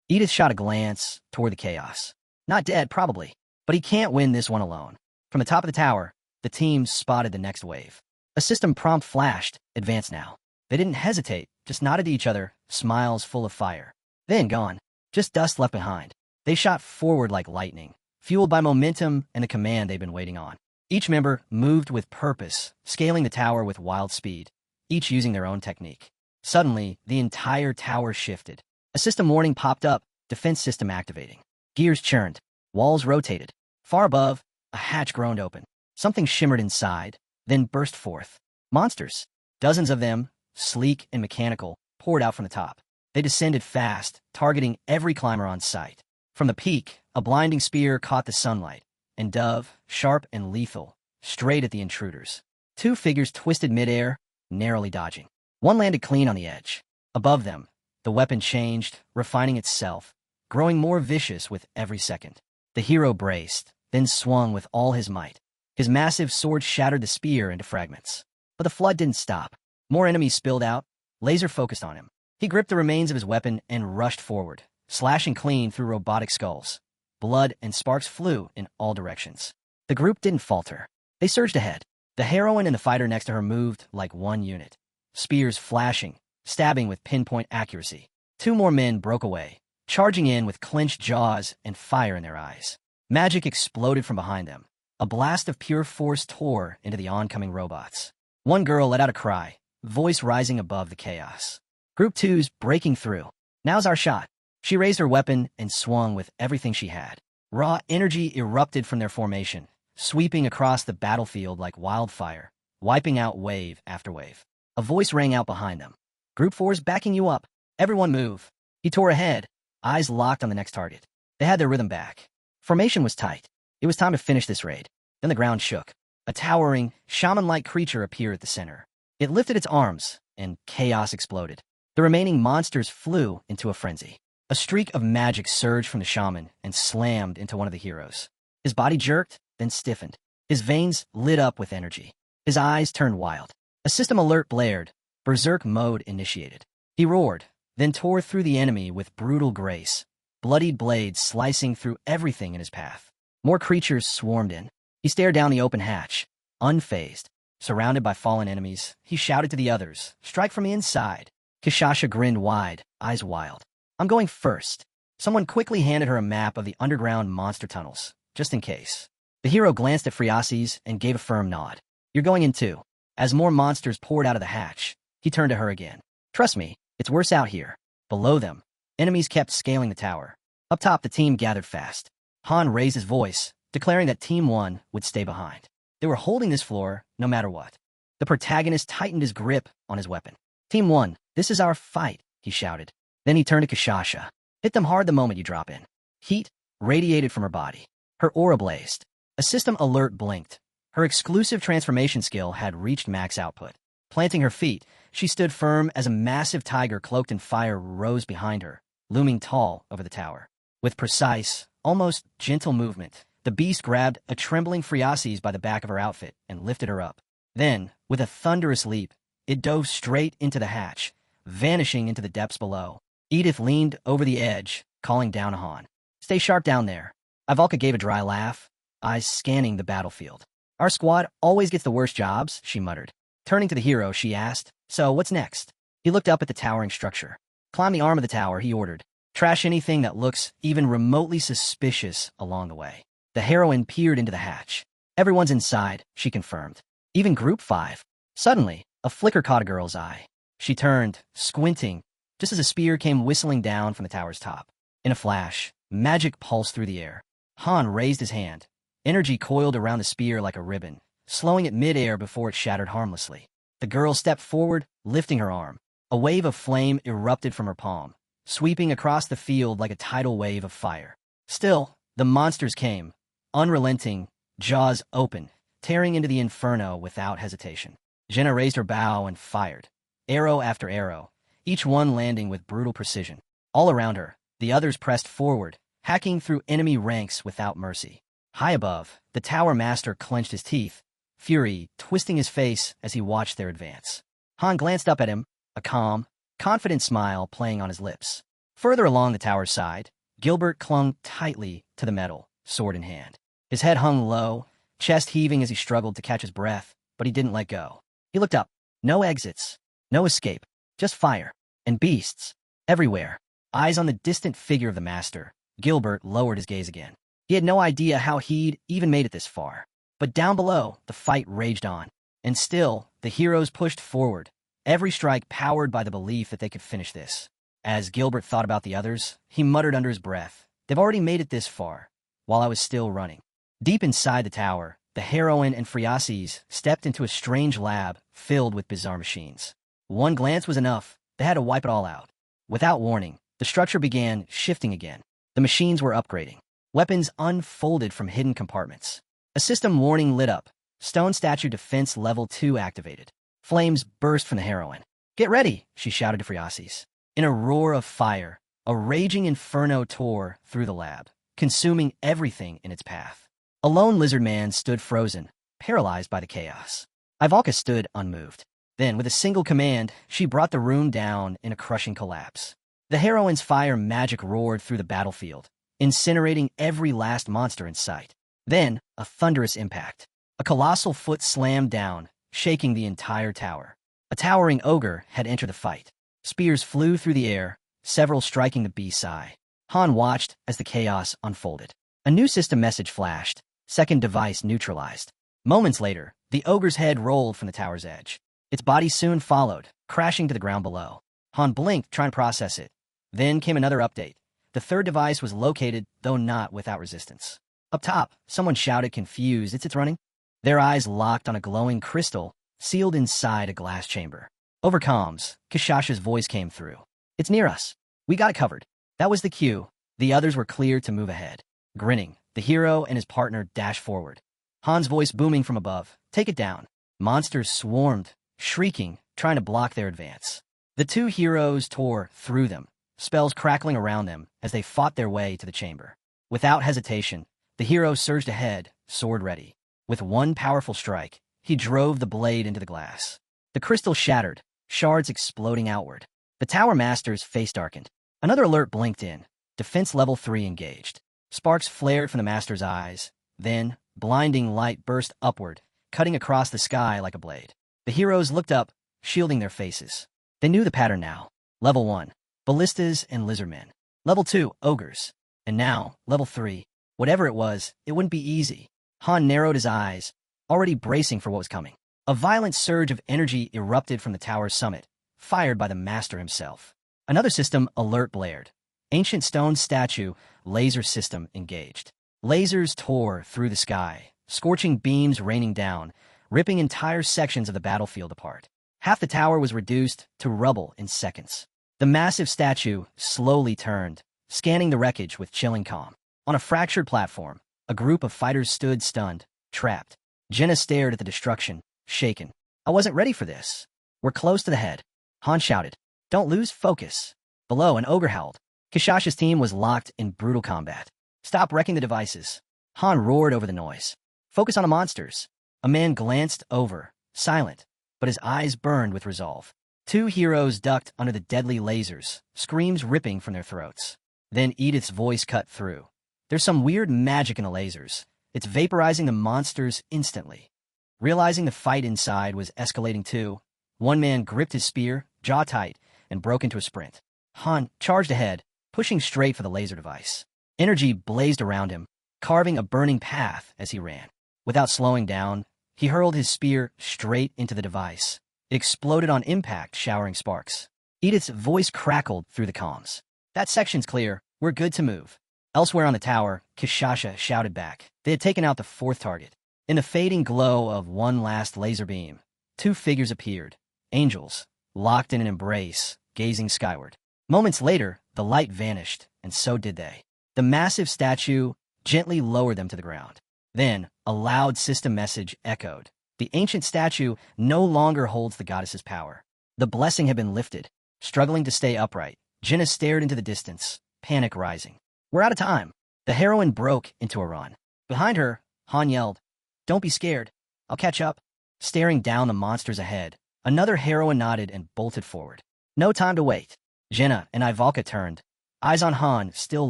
Edith shot a glance toward the chaos. Not dead, probably, but he can't win this one alone. From the top of the tower, the team spotted the next wave. A system prompt flashed, advance now. They didn't hesitate, just nodded to each other, smiles full of fire. Then gone. Just dust left behind. They shot forward like lightning, fueled by momentum and the command they'd been waiting on. Each member moved with purpose, scaling the tower with wild speed, each using their own technique. Suddenly, the entire tower shifted. A system warning popped up, defense system activating. Gears churned, walls rotated. Far above, a hatch groaned open. Something shimmered inside, then burst forth. Monsters, dozens of them, sleek and mechanical, poured out from the top. They descended fast, targeting every climber on sight. From the peak, a blinding spear caught the sunlight, and dove, sharp and lethal, straight at the intruders. Two figures twisted midair, narrowly dodging. One landed clean on the edge. Above them, the weapon changed, refining itself, growing more vicious with every second. The hero braced, then swung with all his might. His massive sword shattered the spear into fragments. But the flood didn't stop. More enemies spilled out, laser-focused on him. He gripped the remains of his weapon and rushed forward, slashing clean through robotic skulls. Blood and sparks flew in all directions. The group didn't falter. They surged ahead. The heroine and the fighter next to her moved like one unit. Spears flashing, stabbing with pinpoint accuracy. Two more men broke away, charging in with clenched jaws and fire in their eyes. Magic exploded from behind them. A blast of pure force tore into the oncoming robots. One girl let out a cry, voice rising above the chaos. Group 2's breaking through. Now's our shot. She raised her weapon and swung with everything she had. Raw energy erupted from their formation, sweeping across the battlefield like wildfire, wiping out wave after wave. A voice rang out behind them. Group 4's backing you up. Everyone move. He tore ahead, eyes locked on the next target. They had their rhythm back. Formation was tight. It was time to finish this raid. Then the ground shook. A towering, shaman-like creature appeared at the center. It lifted its arms, and chaos exploded. The remaining monsters flew into a frenzy. A streak of magic surged from the shaman and slammed into one of the heroes. His body jerked, then stiffened. His veins lit up with energy. His eyes turned wild. A system alert blared. Berserk mode initiated. He roared, then tore through the enemy with brutal grace, bloodied blades slicing through everything in his path. More creatures swarmed in. He stared down the open hatch, unfazed. Surrounded by fallen enemies, he shouted to the others, "Strike from the inside." Kishasha grinned wide, eyes wild. "I'm going first." Someone quickly handed her a map of the underground monster tunnels, just in case. The hero glanced at Friasis and gave a firm nod. "You're going in too." As more monsters poured out of the hatch, he turned to her again. "Trust me, it's worse out here." Below them, enemies kept scaling the tower. Up top, the team gathered fast. Han raised his voice, declaring that Team 1 would stay behind. They were holding this floor no matter what. The protagonist tightened his grip on his weapon. "Team 1, this is our fight," he shouted. Then he turned to Kishasha. "Hit them hard the moment you drop in." Heat radiated from her body. Her aura blazed. A system alert blinked. Her exclusive transformation skill had reached max output. Planting her feet, she stood firm as a massive tiger cloaked in fire rose behind her, looming tall over the tower. With precise, almost gentle movement, the beast grabbed a trembling Friasis by the back of her outfit and lifted her up. Then, with a thunderous leap, it dove straight into the hatch, vanishing into the depths below. Edith leaned over the edge, calling down to Han. "Stay sharp down there." Ivalka gave a dry laugh, eyes scanning the battlefield. "Our squad always gets the worst jobs," she muttered. Turning to the hero, she asked, "So, what's next?" He looked up at the towering structure. "Climb the arm of the tower," he ordered. "Trash anything that looks even remotely suspicious along the way." The heroine peered into the hatch. "Everyone's inside," she confirmed. "Even Group 5. Suddenly, a flicker caught a girl's eye. She turned, squinting, just as a spear came whistling down from the tower's top. In a flash, magic pulsed through the air. Han raised his hand. Energy coiled around the spear like a ribbon, slowing it mid-air before it shattered harmlessly. The girl stepped forward, lifting her arm. A wave of flame erupted from her palm, sweeping across the field like a tidal wave of fire. Still, the monsters came, unrelenting, jaws open, tearing into the inferno without hesitation. Jenna raised her bow and fired, arrow after arrow, each one landing with brutal precision. All around her, the others pressed forward, hacking through enemy ranks without mercy. High above, the tower master clenched his teeth, fury twisting his face as he watched their advance. Han glanced up at him, a calm, confident smile playing on his lips. Further along the tower's side, Gilbert clung tightly to the metal, sword in hand. His head hung low, chest heaving as he struggled to catch his breath, but he didn't let go. He looked up. No exits. No escape, just fire. And beasts. Everywhere. Eyes on the distant figure of the master, Gilbert lowered his gaze again. He had no idea how he'd even made it this far. But down below, the fight raged on. And still, the heroes pushed forward, every strike powered by the belief that they could finish this. As Gilbert thought about the others, he muttered under his breath, "They've already made it this far, while I was still running." Deep inside the tower, the heroine and Friases stepped into a strange lab filled with bizarre machines. One glance was enough. They had to wipe it all out. Without warning, the structure began shifting again. The machines were upgrading. Weapons unfolded from hidden compartments. A system warning lit up. Stone statue defense level 2 activated. Flames burst from the heroine. "Get ready," she shouted to Friases. In a roar of fire, a raging inferno tore through the lab, consuming everything in its path. A lone lizard man stood frozen, paralyzed by the chaos. Ivalka stood unmoved. Then, with a single command, she brought the room down in a crushing collapse. The heroine's fire magic roared through the battlefield, incinerating every last monster in sight. Then, a thunderous impact. A colossal foot slammed down, shaking the entire tower. A towering ogre had entered the fight. Spears flew through the air, several striking the beast's eye. Han watched as the chaos unfolded. A new system message flashed. Second device neutralized. Moments later, the ogre's head rolled from the tower's edge. Its body soon followed, crashing to the ground below. Han blinked, trying to process it. Then came another update. The third device was located, though not without resistance. Up top, someone shouted, confused, "It's running?" Their eyes locked on a glowing crystal, sealed inside a glass chamber. Over comms, Kishasha's voice came through. "It's near us. We got it covered." That was the cue. The others were clear to move ahead. Grinning, the hero and his partner dashed forward. Han's voice booming from above, "Take it down." Monsters swarmed, shrieking, trying to block their advance. The two heroes tore through them, spells crackling around them as they fought their way to the chamber. Without hesitation, the hero surged ahead, sword ready. With one powerful strike, he drove the blade into the glass. The crystal shattered, shards exploding outward. The tower master's face darkened. Another alert blinked in. Defense level 3 engaged. Sparks flared from the master's eyes. Then, blinding light burst upward, cutting across the sky like a blade. The heroes looked up, shielding their faces. They knew the pattern now. Level 1, ballistas and lizardmen. Level 2, ogres. And now, level 3. Whatever it was, it wouldn't be easy. Han narrowed his eyes, already bracing for what was coming. A violent surge of energy erupted from the tower's summit, fired by the master himself. Another system alert blared. Ancient stone statue, laser system engaged. Lasers tore through the sky, scorching beams raining down, ripping entire sections of the battlefield apart. Half the tower was reduced to rubble in seconds. The massive statue slowly turned, scanning the wreckage with chilling calm. On a fractured platform, a group of fighters stood stunned, trapped. Jenna stared at the destruction, shaken. "I wasn't ready for this." "We're close to the head." Han shouted. "Don't lose focus." Below, an ogre howled. Kishasha's team was locked in brutal combat. "Stop wrecking the devices." Han roared over the noise. "Focus on the monsters." A man glanced over, silent, but his eyes burned with resolve. Two heroes ducked under the deadly lasers, screams ripping from their throats. Then Edith's voice cut through. "There's some weird magic in the lasers. It's vaporizing the monsters instantly." Realizing the fight inside was escalating too, one man gripped his spear, jaw tight, and broke into a sprint. Han charged ahead, pushing straight for the laser device. Energy blazed around him, carving a burning path as he ran. Without slowing down, he hurled his spear straight into the device. It exploded on impact, showering sparks. Edith's voice crackled through the comms. "That section's clear. We're good to move." Elsewhere on the tower, Kishasha shouted back. They had taken out the fourth target. In the fading glow of one last laser beam, two figures appeared. Angels, locked in an embrace, gazing skyward. Moments later, the light vanished, and so did they. The massive statue gently lowered them to the ground. Then, a loud system message echoed. The ancient statue no longer holds the goddess's power. The blessing had been lifted. Struggling to stay upright, Jenna stared into the distance, panic rising. "We're out of time." The heroine broke into a run. Behind her, Han yelled, "Don't be scared. I'll catch up." Staring down the monsters ahead, another heroine nodded and bolted forward. No time to wait. Jenna and Ivalka turned, eyes on Han, still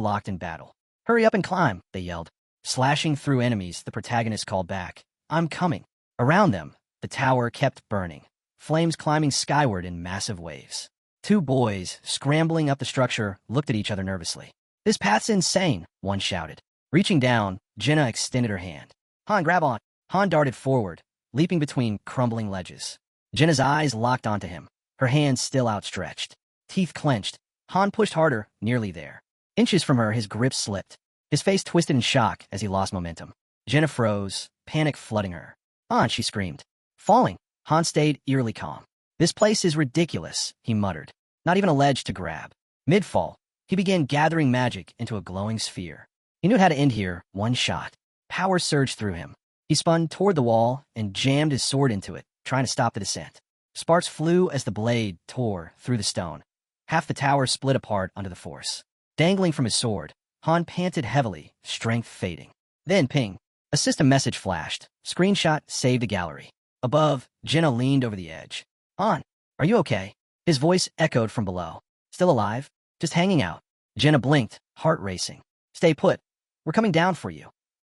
locked in battle. "Hurry up and climb," they yelled. Slashing through enemies, the protagonist called back, "I'm coming." Around them, the tower kept burning. flames climbing skyward in massive waves. Two boys, scrambling up the structure, looked at each other nervously. "This path's insane," one shouted. Reaching down, Jenna extended her hand. "Han, grab on." Han darted forward, leaping between crumbling ledges. Jenna's eyes locked onto him, her hands still outstretched. Teeth clenched, Han pushed harder, nearly there. Inches from her, his grip slipped. His face twisted in shock as he lost momentum. Jenna froze, panic flooding her. "Han," she screamed. "Falling." Han stayed eerily calm. "This place is ridiculous," he muttered. Not even a ledge to grab. Mid-fall, he began gathering magic into a glowing sphere. He knew how to end here, one shot. Power surged through him. He spun toward the wall and jammed his sword into it, trying to stop the descent. Sparks flew as the blade tore through the stone. Half the tower split apart under the force. Dangling from his sword, Han panted heavily, strength fading. Then, ping. A system message flashed. Screenshot saved a gallery. Above, Jenna leaned over the edge. "Han, are you okay?" His voice echoed from below. "Still alive? Just hanging out." Jenna blinked, heart racing. "Stay put. We're coming down for you."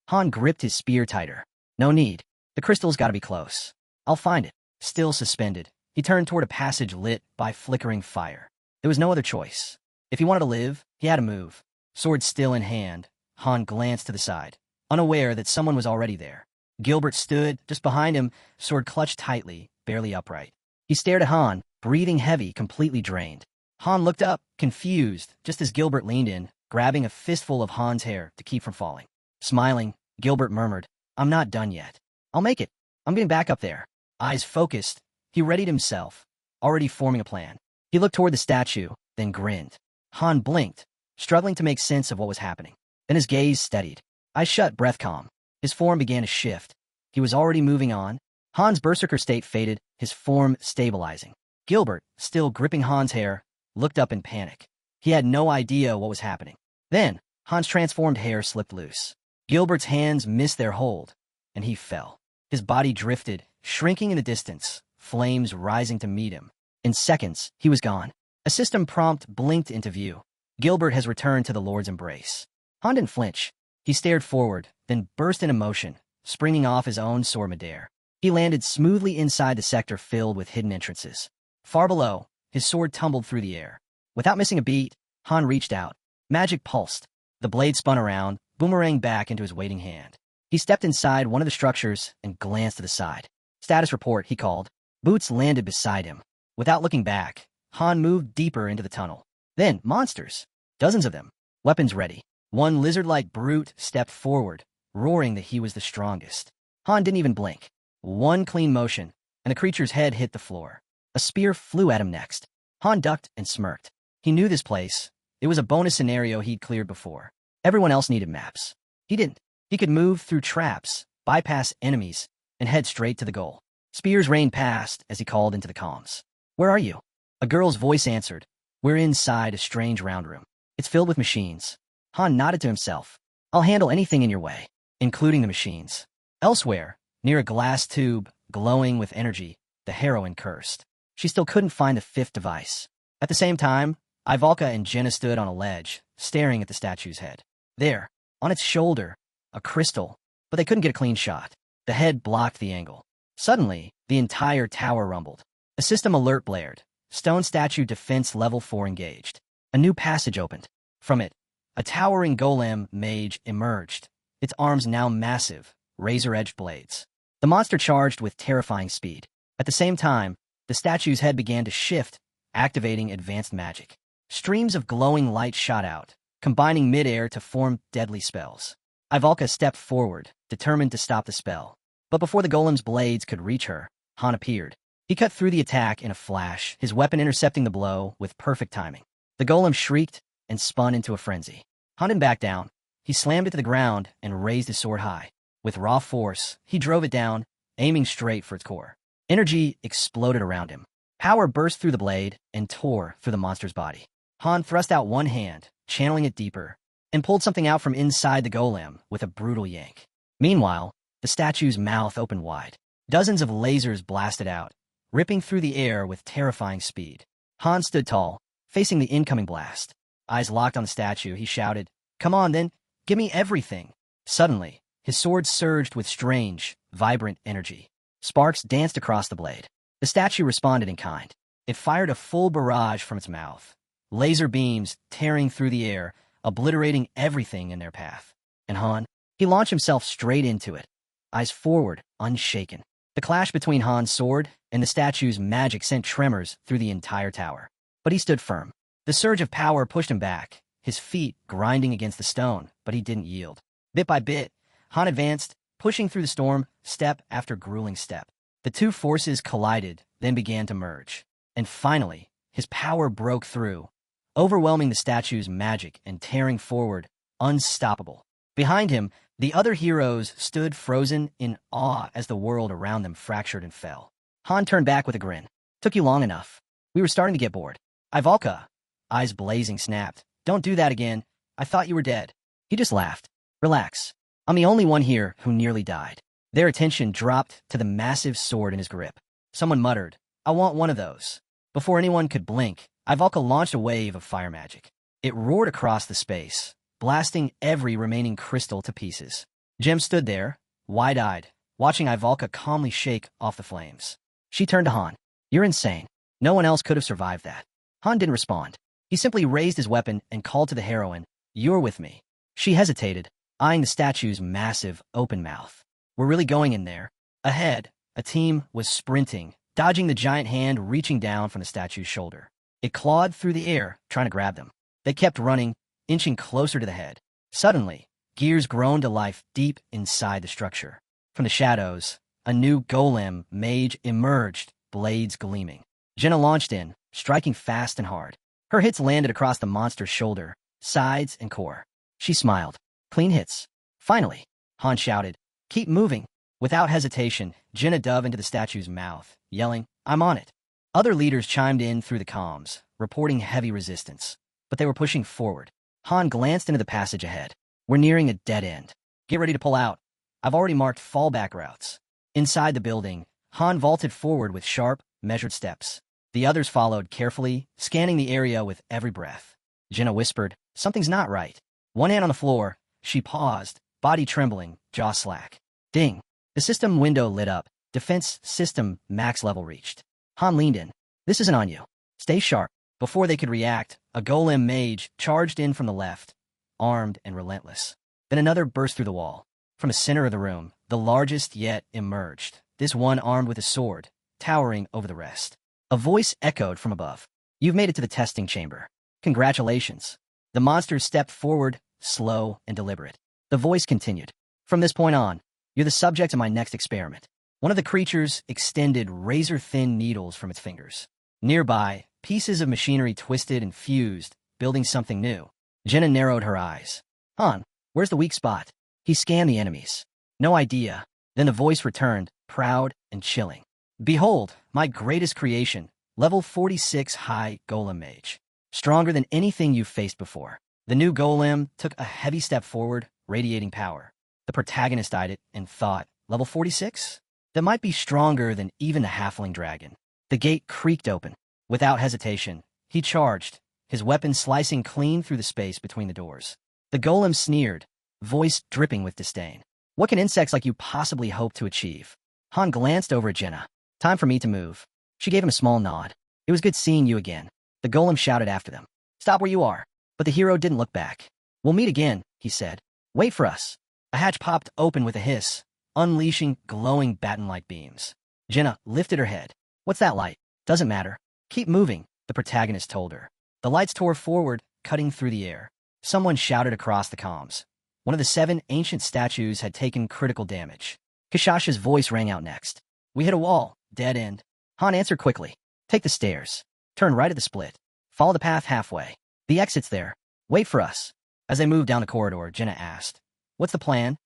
Han gripped his spear tighter. "No need. The crystal's gotta be close. I'll find it." Still suspended, he turned toward a passage lit by flickering fire. There was no other choice. If he wanted to live, he had to move. Sword still in hand, Han glanced to the side, unaware that someone was already there. Gilbert stood just behind him, sword clutched tightly, barely upright. He stared at Han, breathing heavy, completely drained. Han looked up, confused, just as Gilbert leaned in, grabbing a fistful of Han's hair to keep from falling. Smiling, Gilbert murmured, "I'm not done yet. I'll make it. I'm getting back up there." Eyes focused, he readied himself, already forming a plan. He looked toward the statue, then grinned. Han blinked, struggling to make sense of what was happening. Then his gaze steadied. Eyes shut, breath calm. His form began to shift. He was already moving on. Han's berserker state faded, his form stabilizing. Gilbert, still gripping Han's hair, looked up in panic. He had no idea what was happening. Then, Han's transformed hair slipped loose. Gilbert's hands missed their hold, and he fell. His body drifted, shrinking in the distance, flames rising to meet him. In seconds, he was gone. A system prompt blinked into view. Gilbert has returned to the Lord's embrace. Han didn't flinch. He stared forward, then burst into motion, springing off his own sword midair. He landed smoothly inside the sector filled with hidden entrances. Far below, his sword tumbled through the air. Without missing a beat, Han reached out. Magic pulsed. The blade spun around, boomeranged back into his waiting hand. He stepped inside one of the structures and glanced to the side. "Status report," he called. Boots landed beside him. Without looking back, Han moved deeper into the tunnel. Then, monsters. Dozens of them. Weapons ready. One lizard-like brute stepped forward, roaring that he was the strongest. Han didn't even blink. One clean motion, and the creature's head hit the floor. A spear flew at him next. Han ducked and smirked. He knew this place. It was a bonus scenario he'd cleared before. Everyone else needed maps. He didn't. He could move through traps, bypass enemies, and head straight to the goal. Spears rained past as he called into the comms. "Where are you?" A girl's voice answered. "We're inside a strange round room. It's filled with machines." Han nodded to himself. "I'll handle anything in your way, including the machines." Elsewhere, near a glass tube, glowing with energy, the heroine cursed. She still couldn't find the fifth device. At the same time, Ivalka and Jenna stood on a ledge, staring at the statue's head. There, on its shoulder, a crystal, but they couldn't get a clean shot. The head blocked the angle. Suddenly, the entire tower rumbled. A system alert blared. Stone statue defense level 4 engaged. A new passage opened. From it, a towering golem mage emerged, its arms now massive, razor-edged blades. The monster charged with terrifying speed. At the same time, the statue's head began to shift, activating advanced magic. Streams of glowing light shot out, combining mid-air to form deadly spells. Ivalka stepped forward, determined to stop the spell. But before the golem's blades could reach her, Han appeared. He cut through the attack in a flash, his weapon intercepting the blow with perfect timing. The golem shrieked and spun into a frenzy. Han didn't back down. He slammed it to the ground and raised his sword high. With raw force, he drove it down, aiming straight for its core. Energy exploded around him. Power burst through the blade and tore through the monster's body. Han thrust out one hand, channeling it deeper, and pulled something out from inside the golem with a brutal yank. Meanwhile, the statue's mouth opened wide. Dozens of lasers blasted out, ripping through the air with terrifying speed. Han stood tall, facing the incoming blast. Eyes locked on the statue, he shouted, "Come on then, give me everything." Suddenly, his sword surged with strange, vibrant energy. Sparks danced across the blade. The statue responded in kind. It fired a full barrage from its mouth, laser beams tearing through the air, obliterating everything in their path. And Han, he launched himself straight into it, eyes forward, unshaken. The clash between Han's sword and the statue's magic sent tremors through the entire tower. But he stood firm. The surge of power pushed him back, his feet grinding against the stone, but he didn't yield. Bit by bit, Han advanced, pushing through the storm, step after grueling step. The two forces collided, then began to merge. And finally, his power broke through, overwhelming the statue's magic and tearing forward, unstoppable. Behind him, the other heroes stood frozen in awe as the world around them fractured and fell. Han turned back with a grin. Took you long enough. We were starting to get bored. Ivalka, eyes blazing, snapped. Don't do that again. I thought you were dead. He just laughed. Relax. I'm the only one here who nearly died. Their attention dropped to the massive sword in his grip. Someone muttered, I want one of those. Before anyone could blink, Ivalka launched a wave of fire magic. It roared across the space, blasting every remaining crystal to pieces. Jem stood there, wide-eyed, watching Ivalka calmly shake off the flames. She turned to Han. You're insane. No one else could have survived that. Han didn't respond. He simply raised his weapon and called to the heroine, You're with me. She hesitated, eyeing the statue's massive, open mouth. We're really going in there. Ahead, a team was sprinting, dodging the giant hand reaching down from the statue's shoulder. It clawed through the air, trying to grab them. They kept running, inching closer to the head. Suddenly, gears groaned to life deep inside the structure. From the shadows, a new golem mage emerged, blades gleaming. Jenna launched in, striking fast and hard. Her hits landed across the monster's shoulder, sides, and core. She smiled. Clean hits. Finally, Han shouted, Keep moving. Without hesitation, Jenna dove into the statue's mouth, yelling, I'm on it. Other leaders chimed in through the comms, reporting heavy resistance. But they were pushing forward. Han glanced into the passage ahead. We're nearing a dead end. Get ready to pull out. I've already marked fallback routes. Inside the building, Han vaulted forward with sharp, measured steps. The others followed carefully, scanning the area with every breath. Jenna whispered, Something's not right. One hand on the floor, she paused, body trembling, jaw slack. Ding. The system window lit up. Defense system max level reached. Han leaned in. This isn't on you. Stay sharp. Before they could react, a golem mage charged in from the left, armed and relentless. Then another burst through the wall. From the center of the room, the largest yet emerged, this one armed with a sword, towering over the rest. A voice echoed from above. You've made it to the testing chamber. Congratulations. The monster stepped forward, slow and deliberate. The voice continued. From this point on, you're the subject of my next experiment. One of the creatures extended razor-thin needles from its fingers. Nearby, pieces of machinery twisted and fused, building something new. Jenna narrowed her eyes. Han, where's the weak spot? He scanned the enemies. No idea. Then the voice returned, proud and chilling. Behold, my greatest creation, level 46 high golem mage. Stronger than anything you've faced before. The new golem took a heavy step forward, radiating power. The protagonist eyed it and thought, level 46? That might be stronger than even the halfling dragon. The gate creaked open. Without hesitation, he charged, his weapon slicing clean through the space between the doors. The golem sneered, voice dripping with disdain. What can insects like you possibly hope to achieve? Han glanced over at Jenna. Time for me to move. She gave him a small nod. It was good seeing you again. The golem shouted after them. Stop where you are. But the hero didn't look back. We'll meet again, he said. Wait for us. A hatch popped open with a hiss, unleashing glowing baton-like beams. Jenna lifted her head. What's that light? Doesn't matter. Keep moving, the protagonist told her. The lights tore forward, cutting through the air. Someone shouted across the comms. One of the 7 ancient statues had taken critical damage. Kishasha's voice rang out next. We hit a wall. Dead end. Han answered quickly. Take the stairs. Turn right at the split. Follow the path halfway. The exit's there. Wait for us. As they moved down the corridor, Jenna asked. What's the plan?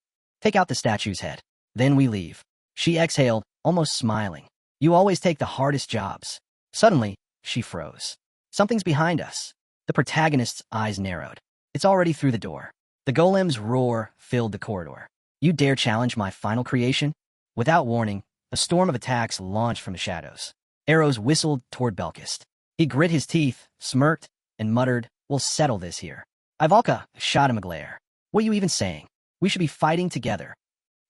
Take out the statue's head. Then we leave. She exhaled, almost smiling. You always take the hardest jobs. Suddenly, she froze. Something's behind us. The protagonist's eyes narrowed. It's already through the door. The golem's roar filled the corridor. You dare challenge my final creation? Without warning, a storm of attacks launched from the shadows. Arrows whistled toward Belkist. He grit his teeth, smirked, and muttered, We'll settle this here. Ivalka shot him a glare. What are you even saying? We should be fighting together.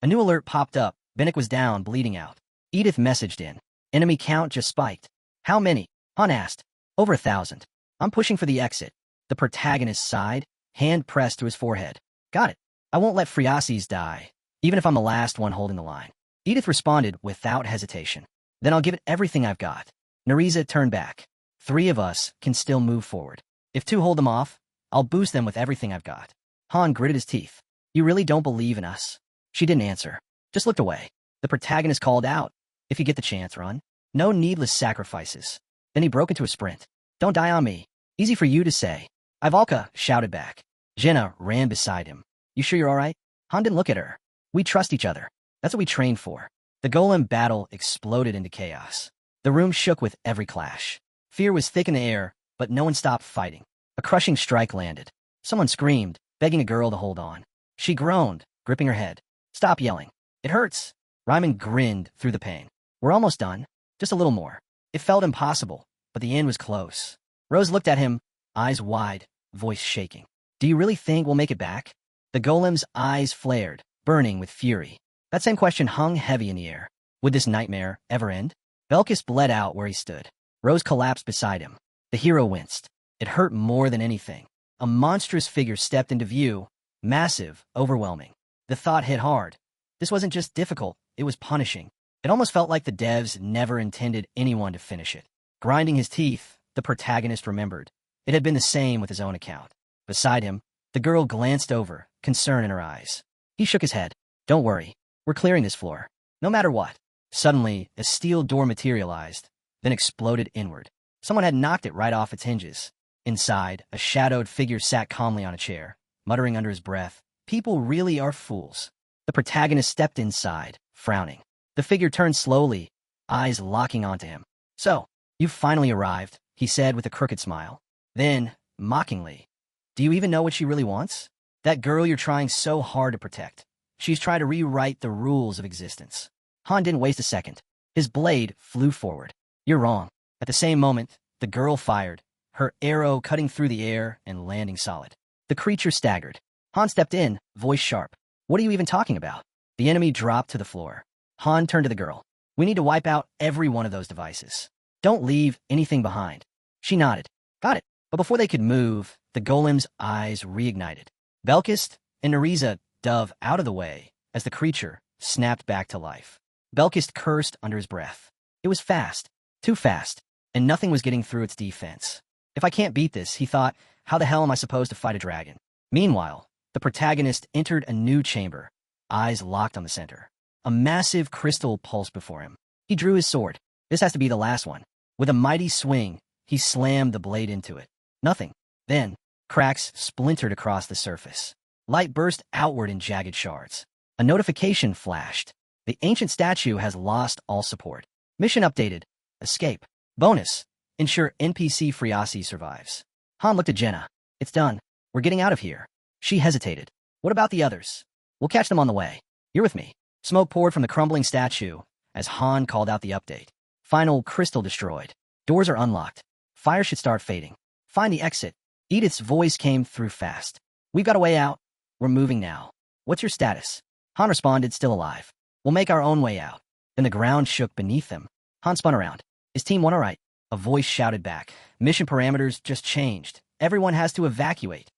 A new alert popped up. Bennick was down, bleeding out. Edith messaged in. Enemy count just spiked. How many? Han asked. Over 1,000. I'm pushing for the exit. The protagonist sighed, hand pressed to his forehead. Got it. I won't let Friasis die, even if I'm the last one holding the line. Edith responded without hesitation. Then I'll give it everything I've got. Nerissa turned back. 3 of us can still move forward. If 2 hold them off, I'll boost them with everything I've got. Han gritted his teeth. You really don't believe in us? She didn't answer. Just looked away. The protagonist called out. If you get the chance, run. No needless sacrifices. Then he broke into a sprint. Don't die on me. Easy for you to say. Ivalka shouted back. Jenna ran beside him. You sure you're all right? Han didn't look at her. We trust each other. That's what we trained for. The golem battle exploded into chaos. The room shook with every clash. Fear was thick in the air, but no one stopped fighting. A crushing strike landed. Someone screamed, begging a girl to hold on. She groaned, gripping her head. Stop yelling. It hurts. Ryman grinned through the pain. We're almost done. Just a little more. It felt impossible, but the end was close. Rose looked at him, eyes wide, voice shaking. Do you really think we'll make it back? The golem's eyes flared, burning with fury. That same question hung heavy in the air. Would this nightmare ever end? Belkis bled out where he stood. Rose collapsed beside him. The hero winced. It hurt more than anything. A monstrous figure stepped into view, massive, overwhelming. The thought hit hard. This wasn't just difficult, it was punishing. It almost felt like the devs never intended anyone to finish it. Grinding his teeth, the protagonist remembered. It had been the same with his own account. Beside him, the girl glanced over, concern in her eyes. He shook his head. Don't worry. We're clearing this floor. No matter what. Suddenly, a steel door materialized, then exploded inward. Someone had knocked it right off its hinges. Inside, a shadowed figure sat calmly on a chair, muttering under his breath, People really are fools. The protagonist stepped inside, frowning. The figure turned slowly, eyes locking onto him. So, you've finally arrived, he said with a crooked smile. Then, mockingly, do you even know what she really wants? That girl you're trying so hard to protect. She's trying to rewrite the rules of existence. Han didn't waste a second. His blade flew forward. You're wrong. At the same moment, the girl fired, her arrow cutting through the air and landing solid. The creature staggered. Han stepped in, voice sharp. What are you even talking about? The enemy dropped to the floor. Han turned to the girl. We need to wipe out every one of those devices. Don't leave anything behind. She nodded. Got it. But before they could move, the golem's eyes reignited. Belkis and Nerissa dove out of the way as the creature snapped back to life. Belkis cursed under his breath. It was fast, too fast, and nothing was getting through its defense. If I can't beat this, he thought, how the hell am I supposed to fight a dragon? Meanwhile, the protagonist entered a new chamber, eyes locked on the center. A massive crystal pulsed before him. He drew his sword. This has to be the last one. With a mighty swing, he slammed the blade into it. Nothing. Then, cracks splintered across the surface. Light burst outward in jagged shards. A notification flashed. The ancient statue has lost all support. Mission updated. Escape. Bonus. Ensure NPC Friasi survives. Han looked at Jenna. It's done. We're getting out of here. She hesitated. What about the others? We'll catch them on the way. You're with me. Smoke poured from the crumbling statue as Han called out the update. Final crystal destroyed. Doors are unlocked. Fire should start fading. Find the exit. Edith's voice came through fast. We've got a way out. We're moving now. What's your status? Han responded, still alive. We'll make our own way out. Then the ground shook beneath them. Han spun around. Is Team 1 all right? A voice shouted back. Mission parameters just changed. Everyone has to evacuate.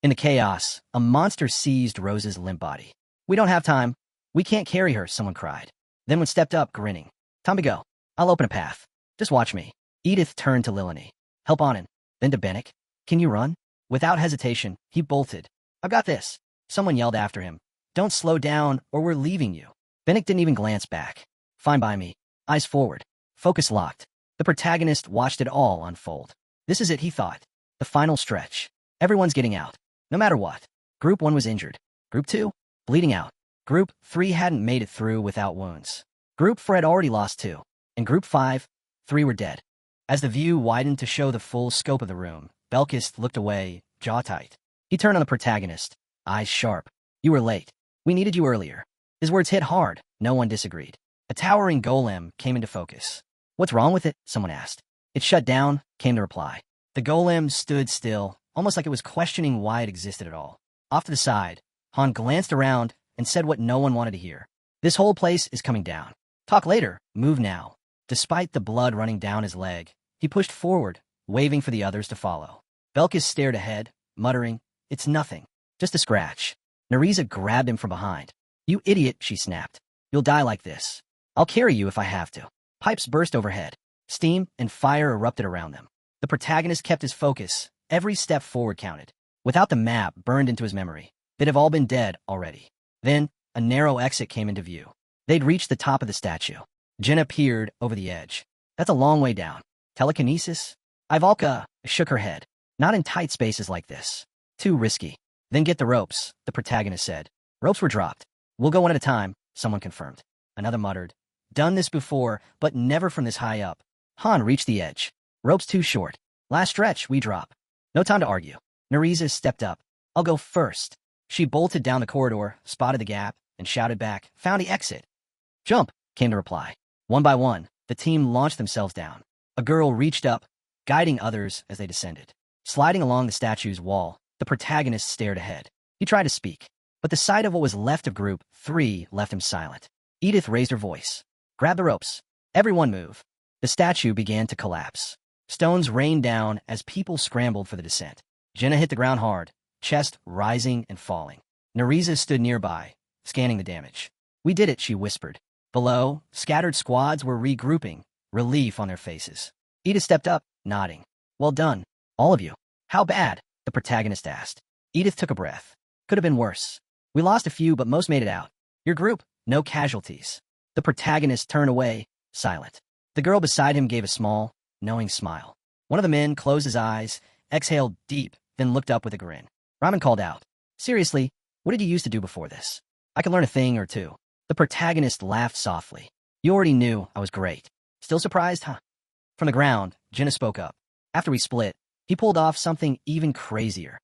In the chaos, a monster seized Rose's limp body. We don't have time. We can't carry her, someone cried. Then one stepped up, grinning. Time to go. I'll open a path. Just watch me. Edith turned to Lilani. Help Anand. Then to Bennick. Can you run? Without hesitation, he bolted. I've got this. Someone yelled after him. Don't slow down, or we're leaving you. Bennick didn't even glance back. Fine by me. Eyes forward. Focus locked. The protagonist watched it all unfold. This is it, he thought. The final stretch. Everyone's getting out. No matter what. Group 1 was injured. Group 2? Bleeding out. Group 3 hadn't made it through without wounds. Group 4 had already lost 2. In Group 5, 3 were dead. As the view widened to show the full scope of the room, Belkis looked away, jaw tight. He turned on the protagonist, eyes sharp. You were late. We needed you earlier. His words hit hard. No one disagreed. A towering golem came into focus. What's wrong with it? Someone asked. It shut down, came the reply. The golem stood still, almost like it was questioning why it existed at all. Off to the side, Han glanced around and said what no one wanted to hear. This whole place is coming down. Talk later, move now. Despite the blood running down his leg, he pushed forward, waving for the others to follow. Belkis stared ahead, muttering, "It's nothing. Just a scratch." Nariza grabbed him from behind. "You idiot," she snapped. "You'll die like this. I'll carry you if I have to." Pipes burst overhead. Steam and fire erupted around them. The protagonist kept his focus. Every step forward counted. Without the map burned into his memory, they'd have all been dead already. Then, a narrow exit came into view. They'd reached the top of the statue. Jenna peered over the edge. "That's a long way down. Telekinesis?" Ivalka shook her head. "Not in tight spaces like this. Too risky." "Then get the ropes," the protagonist said. Ropes were dropped. "We'll go one at a time," someone confirmed. Another muttered, "Done this before, but never from this high up." Han reached the edge. "Rope's too short. Last stretch, we drop." No time to argue. Nariza stepped up. "I'll go first." She bolted down the corridor, spotted the gap, and shouted back, "Found the exit." "Jump," came the reply. One by one, the team launched themselves down. A girl reached up, guiding others as they descended. Sliding along the statue's wall, the protagonist stared ahead. He tried to speak, but the sight of what was left of Group 3 left him silent. Edith raised her voice. "Grab the ropes. Everyone move." The statue began to collapse. Stones rained down as people scrambled for the descent. Jenna hit the ground hard, chest rising and falling. Nariza stood nearby, scanning the damage. "We did it," she whispered. Below, scattered squads were regrouping, relief on their faces. Edith stepped up, nodding. "Well done, all of you." "How bad?" the protagonist asked. Edith took a breath. "Could have been worse. We lost a few, but most made it out. Your group, no casualties." The protagonist turned away, silent. The girl beside him gave a small, knowing smile. One of the men closed his eyes, exhaled deep, then looked up with a grin. Raman called out, "Seriously, what did you used to do before this? I could learn a thing or two." The protagonist laughed softly. "You already knew I was great. Still surprised, huh?" From the ground, Jenna spoke up. "After we split, he pulled off something even crazier."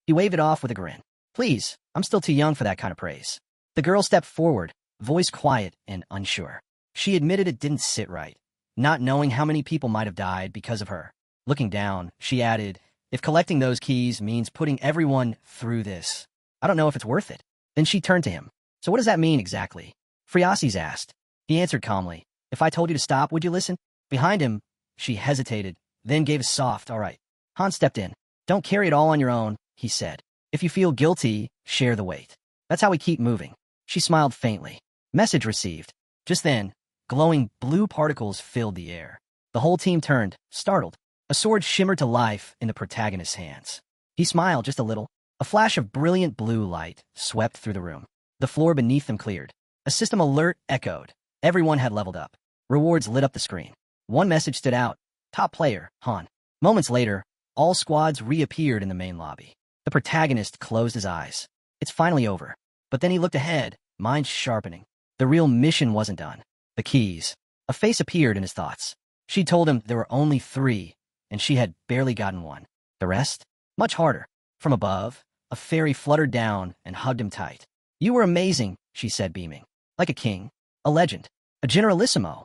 He waved it off with a grin. "Please, I'm still too young for that kind of praise." The girl stepped forward, voice quiet and unsure. She admitted it didn't sit right, not knowing how many people might have died because of her. Looking down, she added, "If collecting those keys means putting everyone through this, I don't know if it's worth it." Then she turned to him. "So what does that mean exactly?" Friasis asked. He answered calmly, "If I told you to stop, would you listen?" Behind him, she hesitated, then gave a soft, "All right." Han stepped in. "Don't carry it all on your own," he said. "If you feel guilty, share the weight. That's how we keep moving." She smiled faintly. Message received. Just then, glowing blue particles filled the air. The whole team turned, startled. A sword shimmered to life in the protagonist's hands. He smiled just a little. A flash of brilliant blue light swept through the room. The floor beneath them cleared. A system alert echoed. Everyone had leveled up. Rewards lit up the screen. One message stood out. "Top player, Han." Moments later, all squads reappeared in the main lobby. The protagonist closed his eyes. It's finally over. But then he looked ahead, mind sharpening. The real mission wasn't done. The keys. A face appeared in his thoughts. She told him there were only 3, and she had barely gotten one. The rest? Much harder. From above, a fairy fluttered down and hugged him tight. "You were amazing," she said, beaming. "Like a king, a legend, a generalissimo."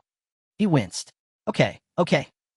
He winced. Okay,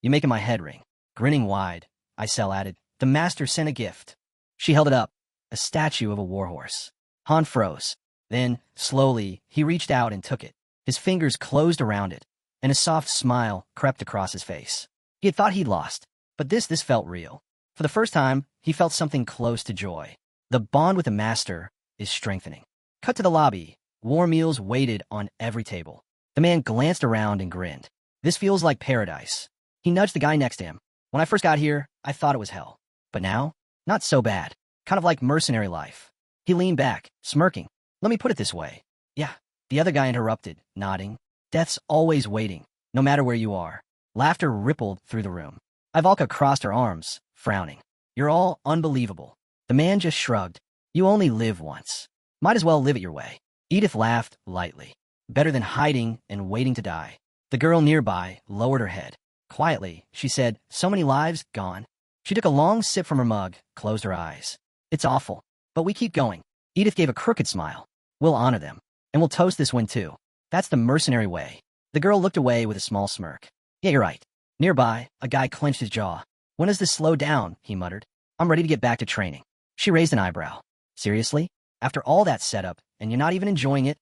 you're making my head ring." Grinning wide, Isel added, "The master sent a gift." She held it up, a statue of a warhorse. Han froze. Then, slowly, he reached out and took it. His fingers closed around it, and a soft smile crept across his face. He had thought he'd lost, but this felt real. For the first time, he felt something close to joy. The bond with the master is strengthening. Cut to the lobby. Warm meals waited on every table. The man glanced around and grinned. "This feels like paradise." He nudged the guy next to him. "When I first got here, I thought it was hell. But now, not so bad. Kind of like mercenary life." He leaned back, smirking. "Let me put it this way." "Yeah." The other guy interrupted, nodding. "Death's always waiting, no matter where you are." Laughter rippled through the room. Ivalka crossed her arms, frowning. "You're all unbelievable." The man just shrugged. "You only live once. Might as well live it your way." Edith laughed lightly. "Better than hiding and waiting to die." The girl nearby lowered her head. Quietly, she said, "So many lives gone." She took a long sip from her mug, closed her eyes. "It's awful, but we keep going." Edith gave a crooked smile. "We'll honor them, and we'll toast this win too. That's the mercenary way." The girl looked away with a small smirk. "Yeah, you're right." Nearby, a guy clenched his jaw. "When does this slow down?" he muttered. "I'm ready to get back to training." She raised an eyebrow. "Seriously? After all that setup, and you're not even enjoying it?"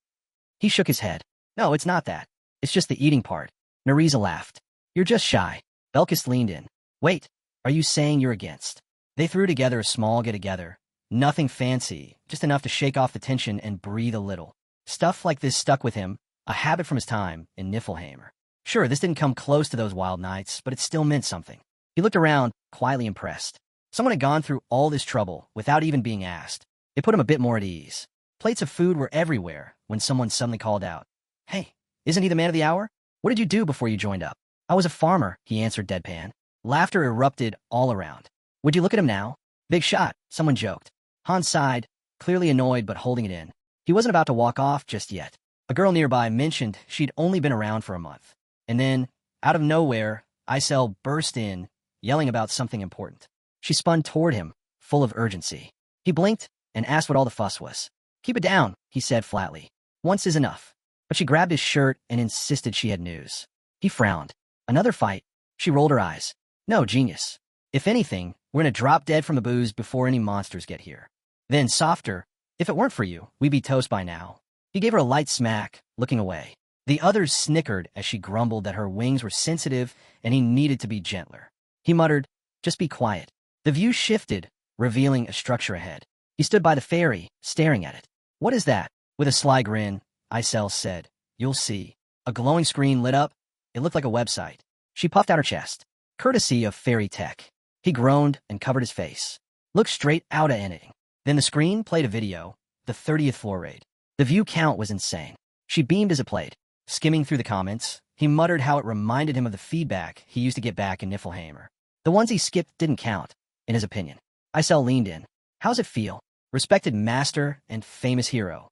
He shook his head. "No, it's not that. It's just the eating part. Nereza laughed. You're just shy. Belkis leaned in. Wait, are you saying you're against? They threw together a small get-together. Nothing fancy, just enough to shake off the tension and breathe a little. Stuff like this stuck with him, a habit from his time in Niflheim. Sure, this didn't come close to those wild nights, but it still meant something. He looked around, quietly impressed. Someone had gone through all this trouble without even being asked. It put him a bit more at ease. Plates of food were everywhere when someone suddenly called out, Hey, isn't he the man of the hour? What did you do before you joined up? I was a farmer, he answered deadpan. Laughter erupted all around. Would you look at him now? Big shot, someone joked. Han sighed, clearly annoyed but holding it in. He wasn't about to walk off just yet. A girl nearby mentioned she'd only been around for a month. And then, out of nowhere, Isel burst in, yelling about something important. She spun toward him, full of urgency. He blinked and asked what all the fuss was. Keep it down, he said flatly. Once is enough. But she grabbed his shirt and insisted she had news. He frowned. Another fight? She rolled her eyes. No, genius. If anything, we're gonna drop dead from the booze before any monsters get here. Then, softer, if it weren't for you, we'd be toast by now. He gave her a light smack, looking away. The others snickered as she grumbled that her wings were sensitive and he needed to be gentler. He muttered, just be quiet. The view shifted, revealing a structure ahead. He stood by the ferry, staring at it. What is that? With a sly grin, Isel said, You'll see. A glowing screen lit up. It looked like a website. She puffed out her chest. Courtesy of fairy tech. He groaned and covered his face. Looked straight out at anything. Then the screen played a video, the 30th floor raid. The view count was insane. She beamed as it played. Skimming through the comments, he muttered how it reminded him of the feedback he used to get back in Niflheim. The ones he skipped didn't count, in his opinion. Isel leaned in. How's it feel? Respected master and famous hero.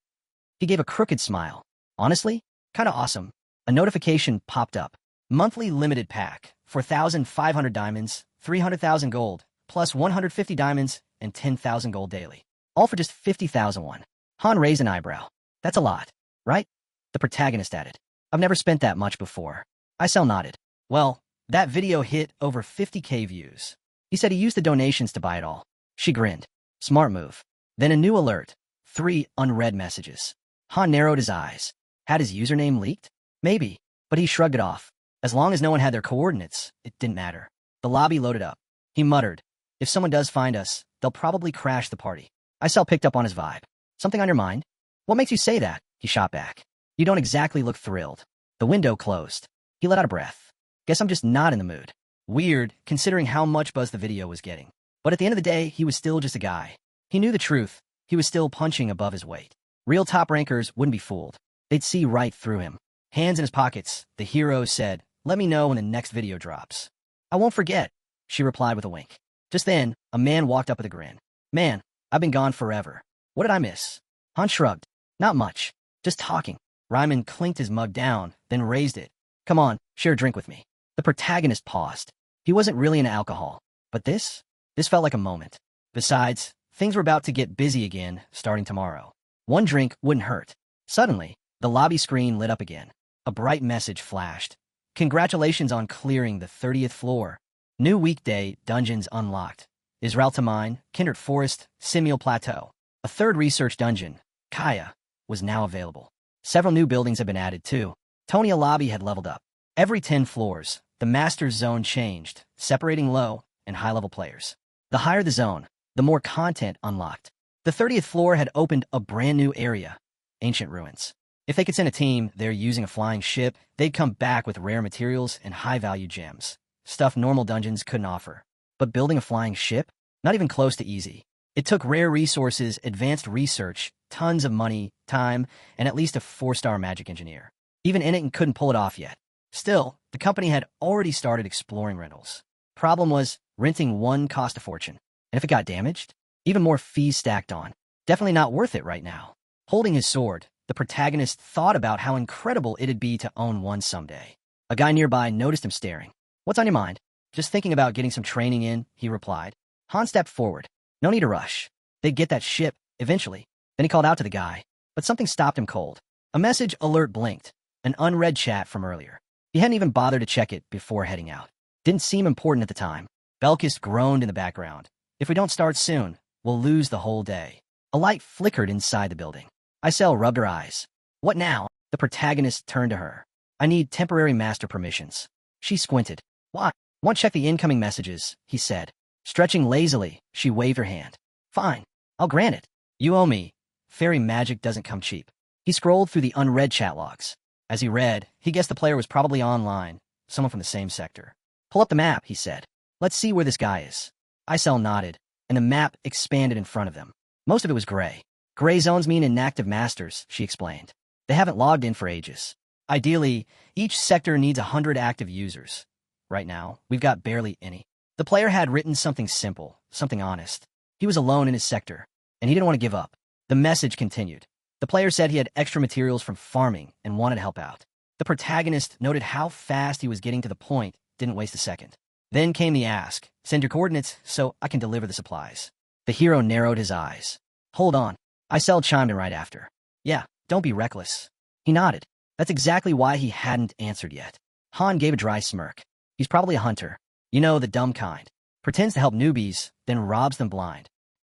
He gave a crooked smile. Honestly, kinda awesome. A notification popped up. Monthly limited pack, 4,500 diamonds, 300,000 gold, plus 150 diamonds and 10,000 gold daily. All for just 50,000 won. Han raised an eyebrow. That's a lot, right? The protagonist added. I've never spent that much before. Isel nodded. Well, that video hit over 50K views. He said he used the donations to buy it all. She grinned. Smart move. Then a new alert. 3 unread messages. Han narrowed his eyes. Had his username leaked? Maybe, but he shrugged it off. As long as no one had their coordinates, it didn't matter. The lobby loaded up. He muttered, if someone does find us, they'll probably crash the party. Isel picked up on his vibe. Something on your mind? What makes you say that? He shot back. You don't exactly look thrilled. The window closed. He let out a breath. Guess I'm just not in the mood. Weird, considering how much buzz the video was getting. But at the end of the day, he was still just a guy. He knew the truth. He was still punching above his weight. Real top rankers wouldn't be fooled. They'd see right through him. Hands in his pockets, the hero said, let me know when the next video drops. I won't forget, she replied with a wink. Just then, a man walked up with a grin. Man, I've been gone forever. What did I miss? Han shrugged. Not much. Just talking. Ryman clinked his mug down, then raised it. Come on, share a drink with me. The protagonist paused. He wasn't really into alcohol. But this felt like a moment. Besides, things were about to get busy again, starting tomorrow. One drink wouldn't hurt. Suddenly, the lobby screen lit up again. A bright message flashed. Congratulations on clearing the 30th floor. New weekday dungeons unlocked. Israel to Mine, Kindred Forest, Simul Plateau. A third research dungeon, Kaya, was now available. Several new buildings had been added too. Tonia Lobby had leveled up. Every 10 floors, the Master's Zone changed, separating low and high-level players. The higher the zone, the more content unlocked. The 30th floor had opened a brand new area, Ancient Ruins. If they could send a team there using a flying ship, they'd come back with rare materials and high-value gems. Stuff normal dungeons couldn't offer. But building a flying ship? Not even close to easy. It took rare resources, advanced research, tons of money, time, and at least a 4-star magic engineer. Even Innit couldn't pull it off yet. Still, the company had already started exploring rentals. Problem was, renting one cost a fortune. And if it got damaged, even more fees stacked on. Definitely not worth it right now. Holding his sword, the protagonist thought about how incredible it'd be to own one someday. A guy nearby noticed him staring. What's on your mind? Just thinking about getting some training in, he replied. Han stepped forward. No need to rush. They'd get that ship, eventually. Then he called out to the guy. But something stopped him cold. A message alert blinked. An unread chat from earlier. He hadn't even bothered to check it before heading out. Didn't seem important at the time. Belkis groaned in the background. If we don't start soon, we'll lose the whole day. A light flickered inside the building. Isel rubbed her eyes. What now? The protagonist turned to her. I need temporary master permissions. She squinted. Why? Want to check the incoming messages, he said. Stretching lazily, she waved her hand. Fine. I'll grant it. You owe me. Fairy magic doesn't come cheap. He scrolled through the unread chat logs. As he read, he guessed the player was probably online, someone from the same sector. Pull up the map, he said. Let's see where this guy is. Isel nodded, and the map expanded in front of them. Most of it was gray. Gray zones mean inactive masters, she explained. They haven't logged in for ages. Ideally, each sector needs 100 active users. Right now, we've got barely any. The player had written something simple, something honest. He was alone in his sector, and he didn't want to give up. The message continued. The player said he had extra materials from farming and wanted to help out. The protagonist noted how fast he was getting to the point, didn't waste a second. Then came the ask, send your coordinates so I can deliver the supplies. The hero narrowed his eyes. Hold on. Isel chimed in right after. Yeah, don't be reckless. He nodded. That's exactly why he hadn't answered yet. Han gave a dry smirk. He's probably a hunter. You know, the dumb kind. Pretends to help newbies, then robs them blind.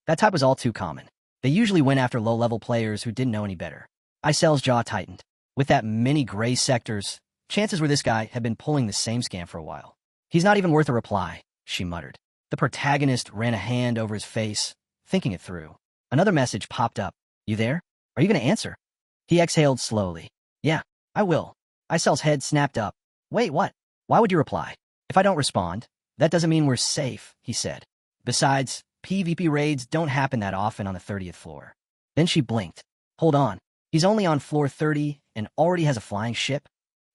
That type was all too common. They usually went after low-level players who didn't know any better. Isel's jaw tightened. With that many gray sectors, chances were this guy had been pulling the same scam for a while. He's not even worth a reply, she muttered. The protagonist ran a hand over his face, thinking it through. Another message popped up. You there? Are you going to answer? He exhaled slowly. Yeah, I will. Isel's head snapped up. Wait, what? Why would you reply? If I don't respond, that doesn't mean we're safe, he said. Besides, PvP raids don't happen that often on the 30th floor. Then she blinked. Hold on. He's only on floor 30 and already has a flying ship?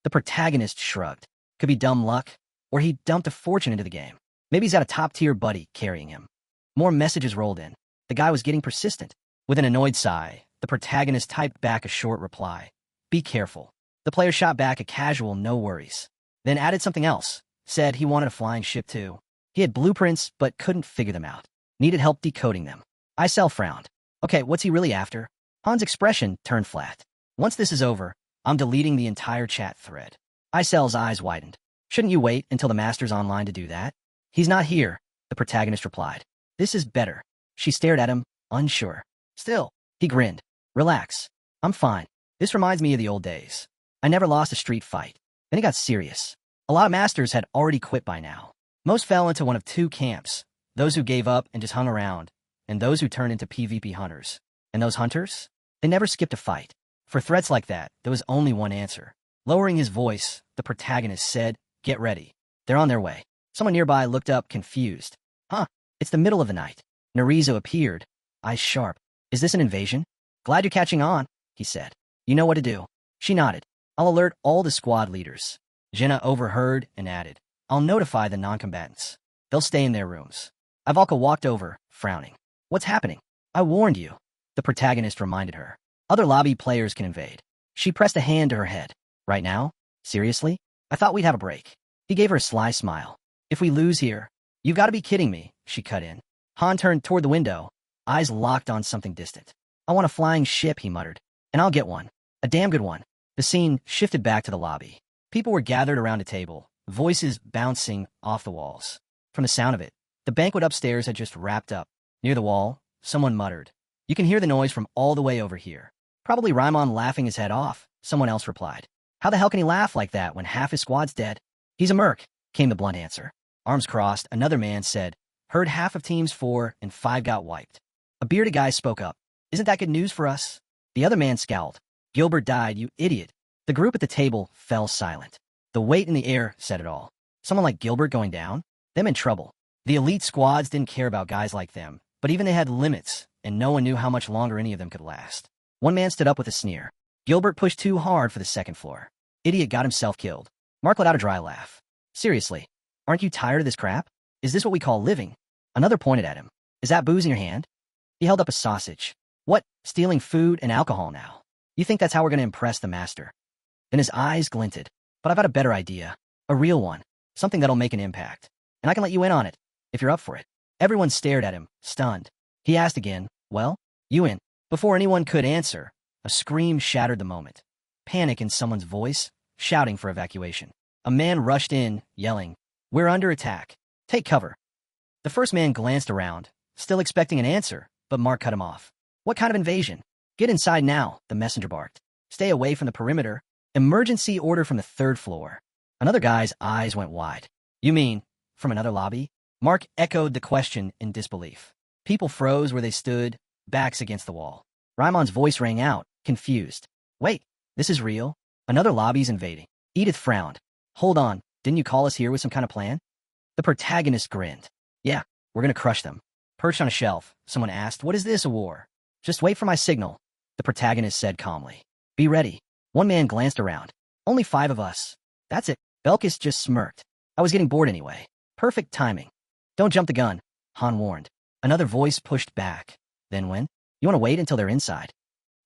The protagonist shrugged. Could be dumb luck, or he dumped a fortune into the game. Maybe he's got a top-tier buddy carrying him. More messages rolled in. The guy was getting persistent. With an annoyed sigh, the protagonist typed back a short reply. Be careful. The player shot back a casual no worries. Then added something else. Said he wanted a flying ship too. He had blueprints, but couldn't figure them out. Needed help decoding them. Isel frowned. Okay, what's he really after? Han's expression turned flat. Once this is over, I'm deleting the entire chat thread. Isel's eyes widened. Shouldn't you wait until the master's online to do that? He's not here, the protagonist replied. This is better. She stared at him, unsure. Still, he grinned. Relax. I'm fine. This reminds me of the old days. I never lost a street fight. Then he got serious. A lot of masters had already quit by now. Most fell into one of two camps, those who gave up and just hung around, and those who turned into PvP hunters. And those hunters? They never skipped a fight. For threats like that, there was only one answer. Lowering his voice, the protagonist said, Get ready. They're on their way. Someone nearby looked up, confused. Huh, it's the middle of the night. Narizo appeared, eyes sharp. Is this an invasion? Glad you're catching on, he said. You know what to do. She nodded. I'll alert all the squad leaders. Jenna overheard and added. I'll notify the non-combatants. They'll stay in their rooms. Ivalka walked over, frowning. What's happening? I warned you. The protagonist reminded her. Other lobby players can invade. She pressed a hand to her head. Right now? Seriously? I thought we'd have a break. He gave her a sly smile. If we lose here, you've got to be kidding me, she cut in. Han turned toward the window, eyes locked on something distant. I want a flying ship, he muttered. And I'll get one. A damn good one. The scene shifted back to the lobby. People were gathered around a table, voices bouncing off the walls. From the sound of it, the banquet upstairs had just wrapped up. Near the wall, someone muttered. You can hear the noise from all the way over here. Probably Raimon laughing his head off, someone else replied. How the hell can he laugh like that when half his squad's dead? He's a merc, came the blunt answer. Arms crossed, another man said, heard half of teams 4 and 5 got wiped. A bearded guy spoke up. Isn't that good news for us? The other man scowled. Gilbert died, you idiot. The group at the table fell silent. The weight in the air said it all. Someone like Gilbert going down? Them in trouble. The elite squads didn't care about guys like them, but even they had limits, and no one knew how much longer any of them could last. One man stood up with a sneer. Gilbert pushed too hard for the second floor. Idiot got himself killed. Mark let out a dry laugh. Seriously, aren't you tired of this crap? Is this what we call living? Another pointed at him. Is that booze in your hand? He held up a sausage. What, stealing food and alcohol now? You think that's how we're going to impress the master? Then his eyes glinted. But I've got a better idea. A real one. Something that'll make an impact. And I can let you in on it, if you're up for it. Everyone stared at him, stunned. He asked again, well, you in? Before anyone could answer, a scream shattered the moment. Panic in someone's voice, shouting for evacuation. A man rushed in, yelling, We're under attack. Take cover. The first man glanced around, still expecting an answer, but Mark cut him off. What kind of invasion? Get inside now, the messenger barked. Stay away from the perimeter. Emergency order from the third floor. Another guy's eyes went wide. You mean, from another lobby? Mark echoed the question in disbelief. People froze where they stood, backs against the wall. Raimon's voice rang out, confused. Wait, this is real? Another lobby's invading. Edith frowned. Hold on, didn't you call us here with some kind of plan? The protagonist grinned. Yeah, we're gonna crush them. Perched on a shelf, someone asked, what is this, a war? Just wait for my signal, the protagonist said calmly. Be ready. One man glanced around. Only 5 of us. That's it. Belkis just smirked. I was getting bored anyway. Perfect timing. Don't jump the gun, Han warned. Another voice pushed back. Then when? You want to wait until they're inside?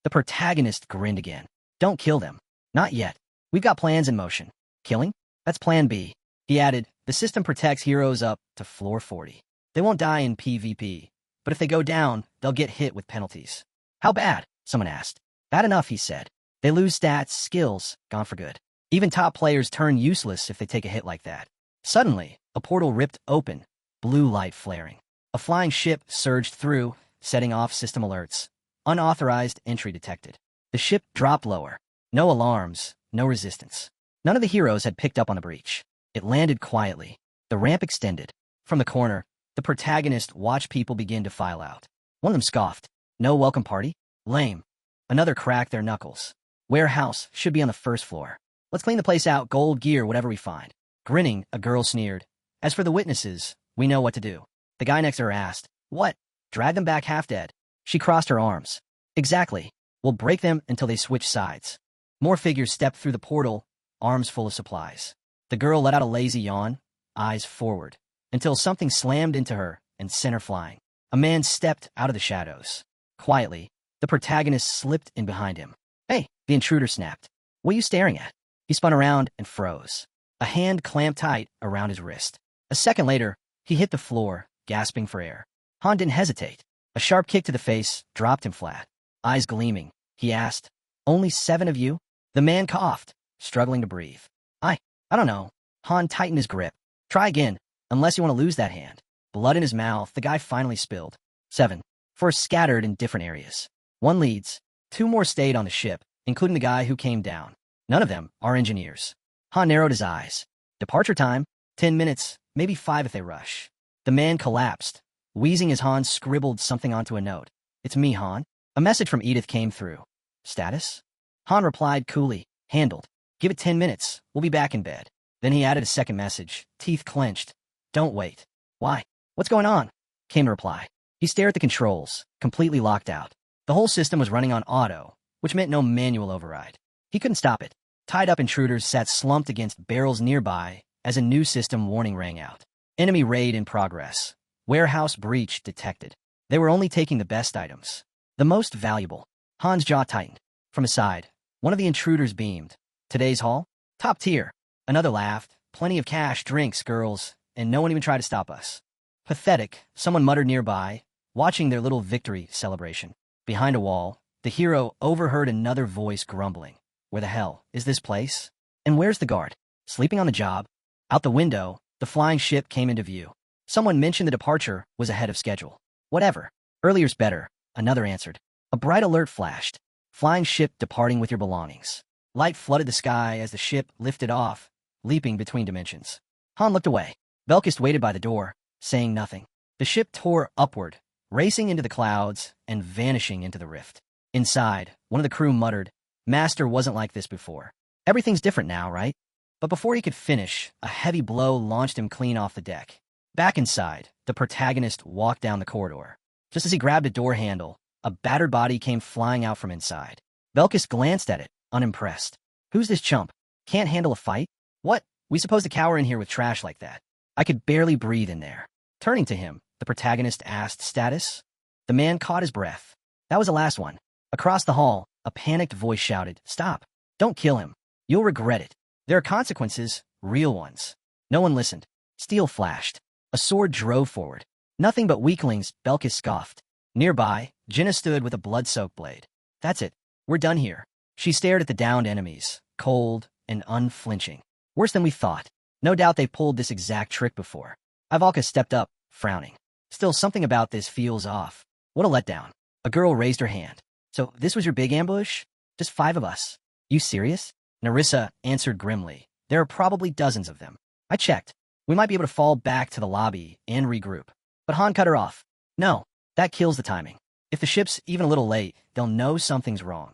The protagonist grinned again. Don't kill them. Not yet. We've got plans in motion. Killing? That's plan B. He added, the system protects heroes up to floor 40. They won't die in PvP, but if they go down, they'll get hit with penalties. How bad? Someone asked. Bad enough, he said. They lose stats, skills, gone for good. Even top players turn useless if they take a hit like that. Suddenly, a portal ripped open, blue light flaring. A flying ship surged through, setting off system alerts. Unauthorized entry detected. The ship dropped lower. No alarms, no resistance. None of the heroes had picked up on the breach. It landed quietly. The ramp extended. From the corner, the protagonist watched people begin to file out. One of them scoffed. No welcome party? Lame. Another cracked their knuckles. Warehouse should be on the first floor. Let's clean the place out, gold gear, whatever we find. Grinning, a girl sneered. As for the witnesses, we know what to do. The guy next to her asked, what? Drag them back half dead. She crossed her arms. Exactly. We'll break them until they switch sides. More figures stepped through the portal, arms full of supplies. The girl let out a lazy yawn, eyes forward, until something slammed into her and sent her flying. A man stepped out of the shadows. Quietly, the protagonist slipped in behind him. Hey, the intruder snapped. What are you staring at? He spun around and froze. A hand clamped tight around his wrist. A second later, he hit the floor, gasping for air. Han didn't hesitate. A sharp kick to the face dropped him flat. Eyes gleaming, he asked, only 7 of you? The man coughed, struggling to breathe. I don't know. Han tightened his grip. Try again, unless you want to lose that hand. Blood in his mouth, the guy finally spilled. 7. 4 scattered in different areas. 1 leads. 2 more stayed on the ship, including the guy who came down. None of them are engineers. Han narrowed his eyes. Departure time, 10 minutes, maybe 5 if they rush. The man collapsed, wheezing as Han scribbled something onto a note. It's me, Han. A message from Edith came through. Status? Han replied coolly. Handled. Give it 10 minutes. We'll be back in bed. Then he added a second message, teeth clenched. Don't wait. Why? What's going on? Came the reply. He stared at the controls, completely locked out. The whole system was running on auto, which meant no manual override. He couldn't stop it. Tied-up intruders sat slumped against barrels nearby as a new system warning rang out. Enemy raid in progress. Warehouse breach detected. They were only taking the best items. The most valuable. Han's jaw tightened. From his side, one of the intruders beamed. Today's haul? Top tier. Another laughed. Plenty of cash, drinks, girls, and no one even tried to stop us. Pathetic, someone muttered nearby, watching their little victory celebration. Behind a wall, the hero overheard another voice grumbling. Where the hell is this place? And where's the guard? Sleeping on the job? Out the window, the flying ship came into view. Someone mentioned the departure was ahead of schedule. Whatever. Earlier's better, another answered. A bright alert flashed. Flying ship departing with your belongings. Light flooded the sky as the ship lifted off, leaping between dimensions. Han looked away. Belkis waited by the door, saying nothing. The ship tore upward, racing into the clouds and vanishing into the rift. Inside, one of the crew muttered, Master wasn't like this before. Everything's different now, right? But before he could finish, a heavy blow launched him clean off the deck. Back inside, the protagonist walked down the corridor. Just as he grabbed a door handle, a battered body came flying out from inside. Belkis glanced at it, unimpressed. Who's this chump? Can't handle a fight? What? We supposed to cower in here with trash like that? I could barely breathe in there. Turning to him, the protagonist asked, Status? The man caught his breath. That was the last one. Across the hall, a panicked voice shouted, Stop. Don't kill him. You'll regret it. There are consequences, real ones. No one listened. Steel flashed. A sword drove forward. Nothing but weaklings, Belkis scoffed. Nearby, Jenna stood with a blood-soaked blade. That's it. We're done here. She stared at the downed enemies, cold and unflinching. Worse than we thought. No doubt they've pulled this exact trick before. Ivalka stepped up, frowning. Still, something about this feels off. What a letdown. A girl raised her hand. So this was your big ambush? Just 5 of us. You serious? Narissa answered grimly. There are probably dozens of them. I checked. We might be able to fall back to the lobby and regroup. But Han cut her off. No, that kills the timing. If the ship's even a little late, they'll know something's wrong.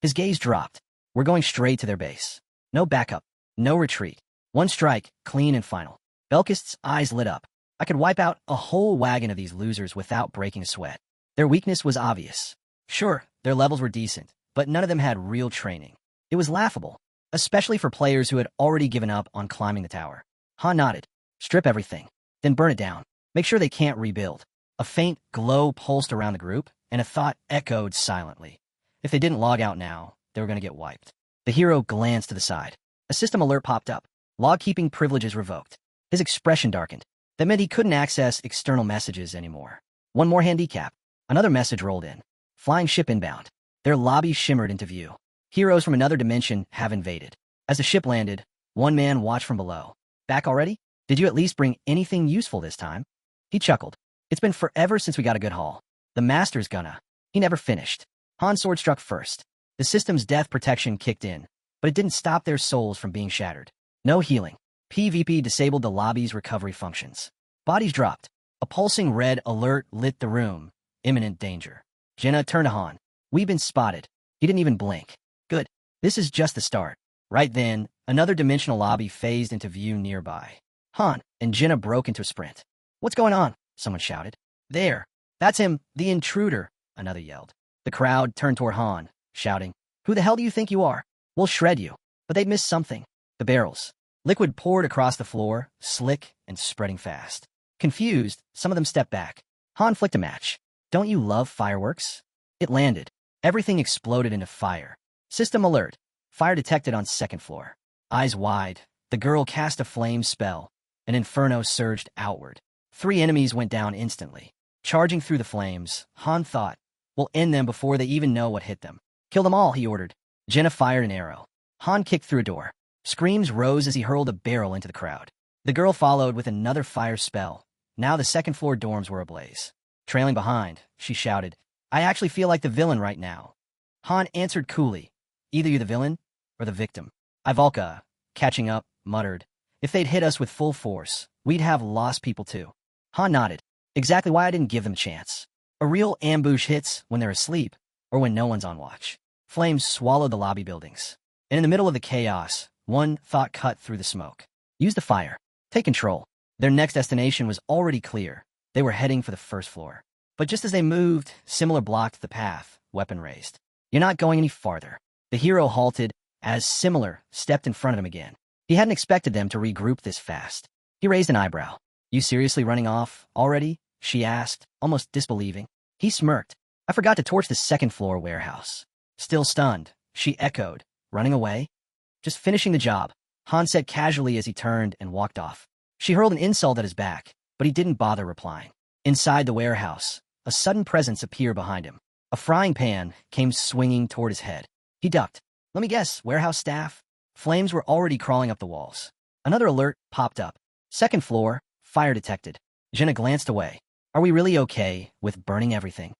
His gaze dropped. We're going straight to their base. No backup, no retreat. One strike, clean and final. Belkist's eyes lit up. I could wipe out a whole wagon of these losers without breaking a sweat. Their weakness was obvious. Sure, their levels were decent, but none of them had real training. It was laughable, especially for players who had already given up on climbing the tower. Han nodded. Strip everything, then burn it down. Make sure they can't rebuild. A faint glow pulsed around the group, and a thought echoed silently. If they didn't log out now, they were going to get wiped. The hero glanced to the side. A system alert popped up. Log-keeping privileges revoked. His expression darkened. That meant he couldn't access external messages anymore. One more handicap. Another message rolled in. Flying ship inbound. Their lobby shimmered into view. Heroes from another dimension have invaded. As the ship landed, one man watched from below. Back already? Did you at least bring anything useful this time? He chuckled. It's been forever since we got a good haul. The master's gonna. He never finished. Han's sword struck first. The system's death protection kicked in, but it didn't stop their souls from being shattered. No healing. PvP disabled the lobby's recovery functions. Bodies dropped. A pulsing red alert lit the room. Imminent danger. Jenna turned to Han. We've been spotted. He didn't even blink. Good. This is just the start. Right then, another dimensional lobby phased into view nearby. Han and Jenna broke into a sprint. What's going on? Someone shouted. There. That's him, the intruder, another yelled. The crowd turned toward Han, shouting, Who the hell do you think you are? We'll shred you. But they'd missed something. The barrels. Liquid poured across the floor, slick and spreading fast. Confused, some of them stepped back. Han flicked a match. Don't you love fireworks? It landed. Everything exploded into fire. System alert. Fire detected on second floor. Eyes wide, the girl cast a flame spell. An inferno surged outward. 3 enemies went down instantly. Charging through the flames, Han thought, We'll end them before they even know what hit them. Kill them all, he ordered. Jenna fired an arrow. Han kicked through a door. Screams rose as he hurled a barrel into the crowd. The girl followed with another fire spell. Now the second-floor dorms were ablaze. Trailing behind, she shouted, I actually feel like the villain right now. Han answered coolly, Either you're the villain or the victim. Ivalka, catching up, muttered, If they'd hit us with full force, we'd have lost people too. Han nodded. Exactly why I didn't give them a chance. A real ambush hits when they're asleep or when no one's on watch. Flames swallowed the lobby buildings. And in the middle of the chaos, one thought cut through the smoke. Use the fire. Take control. Their next destination was already clear. They were heading for the first floor. But just as they moved, Similar blocked the path, weapon raised. You're not going any farther. The hero halted as Similar stepped in front of him again. He hadn't expected them to regroup this fast. He raised an eyebrow. You seriously running off already? She asked, almost disbelieving. He smirked. I forgot to torch the second-floor warehouse. Still stunned, she echoed. Running away? Just finishing the job, Han said casually as he turned and walked off. She hurled an insult at his back, but he didn't bother replying. Inside the warehouse, a sudden presence appeared behind him. A frying pan came swinging toward his head. He ducked. Let me guess, warehouse staff? Flames were already crawling up the walls. Another alert popped up. Second floor, fire detected. Jenna glanced away. Are we really okay with burning everything?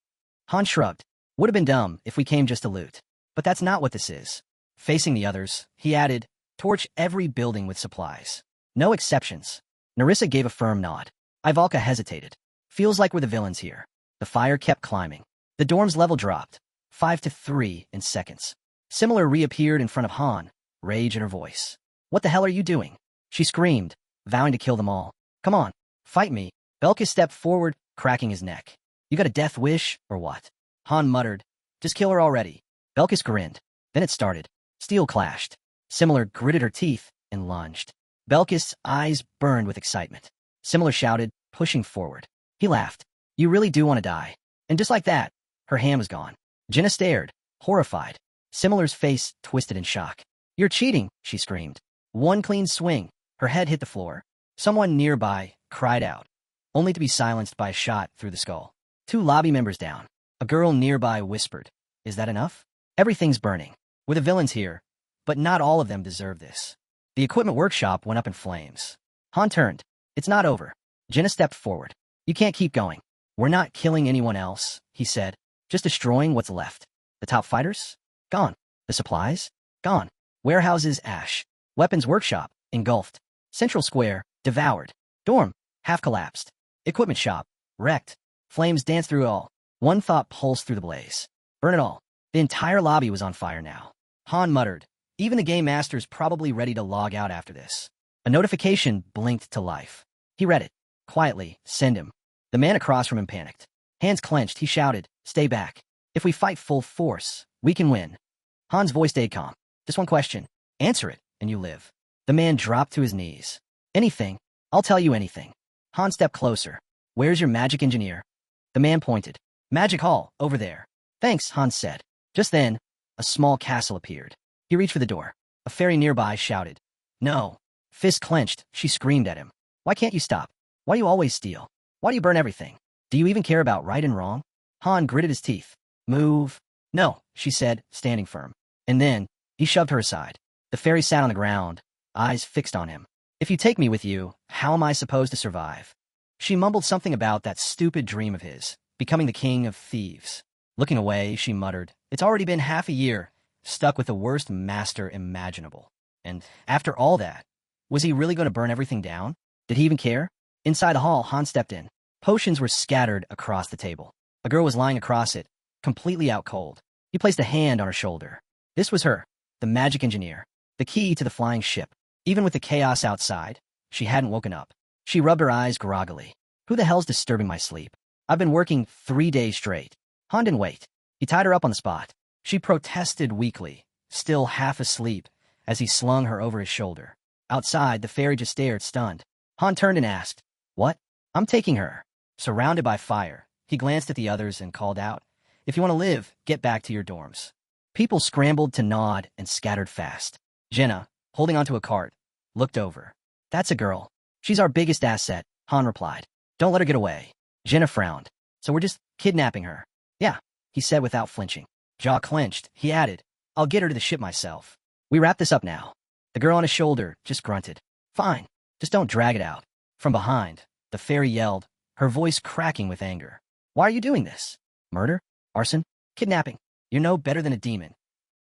Han shrugged. Would have been dumb if we came just to loot. But that's not what this is. Facing the others, he added, torch every building with supplies. No exceptions. Narissa gave a firm nod. Ivalka hesitated. Feels like we're the villains here. The fire kept climbing. The dorm's level dropped. 5 to 3 in seconds. Similar reappeared in front of Han, rage in her voice. What the hell are you doing? She screamed, vowing to kill them all. Come on, fight me. Belka stepped forward, cracking his neck. You got a death wish, or what? Han muttered. Just kill her already. Belkis grinned. Then it started. Steel clashed. Similar gritted her teeth and lunged. Belkis' eyes burned with excitement. Similar shouted, pushing forward. He laughed. You really do want to die. And just like that, her hand was gone. Jenna stared, horrified. Similar's face twisted in shock. You're cheating, she screamed. One clean swing. Her head hit the floor. Someone nearby cried out, only to be silenced by a shot through the skull. 2 lobby members down. A girl nearby whispered, Is that enough? Everything's burning. We're the villains here, but not all of them deserve this. The equipment workshop went up in flames. Han turned. It's not over. Jenna stepped forward. You can't keep going. We're not killing anyone else, he said, just destroying what's left. The top fighters? Gone. The supplies? Gone. Warehouses, ash. Weapons workshop, engulfed. Central square, devoured. Dorm, half collapsed. Equipment shop, wrecked. Flames danced through it all. One thought pulsed through the blaze. Burn it all. The entire lobby was on fire now. Han muttered. Even the game master's probably ready to log out after this. A notification blinked to life. He read it. Quietly, send him. The man across from him panicked. Hands clenched, he shouted, stay back. If we fight full force, we can win. Han's voice stayed calm. Just one question. Answer it, and you live. The man dropped to his knees. Anything. I'll tell you anything. Han stepped closer. Where's your magic engineer? The man pointed. Magic hall, over there. Thanks, Han said. Just then, a small castle appeared. He reached for the door. A fairy nearby shouted. No. Fist clenched, she screamed at him. Why can't you stop? Why do you always steal? Why do you burn everything? Do you even care about right and wrong? Han gritted his teeth. Move. No, she said, standing firm. And then, he shoved her aside. The fairy sat on the ground, eyes fixed on him. If you take me with you, how am I supposed to survive? She mumbled something about that stupid dream of his, becoming the king of thieves. Looking away, she muttered, it's already been half a year, stuck with the worst master imaginable. And after all that, was he really going to burn everything down? Did he even care? Inside the hall, Han stepped in. Potions were scattered across the table. A girl was lying across it, completely out cold. He placed a hand on her shoulder. This was her, the magic engineer, the key to the flying ship. Even with the chaos outside, she hadn't woken up. She rubbed her eyes groggily. Who the hell's disturbing my sleep? I've been working 3 days straight. Han didn't wait. He tied her up on the spot. She protested weakly, still half asleep, as he slung her over his shoulder. Outside, the fairy just stared, stunned. Han turned and asked, what? I'm taking her. Surrounded by fire, he glanced at the others and called out, if you want to live, get back to your dorms. People scrambled to nod and scattered fast. Jenna, holding onto a cart, looked over. That's a girl. She's our biggest asset, Han replied. Don't let her get away. Jenna frowned. So we're just kidnapping her. Yeah, he said without flinching. Jaw clenched, he added, I'll get her to the ship myself. We wrap this up now. The girl on his shoulder just grunted. Fine, just don't drag it out. From behind, the fairy yelled, her voice cracking with anger. Why are you doing this? Murder? Arson? Kidnapping? You're no better than a demon.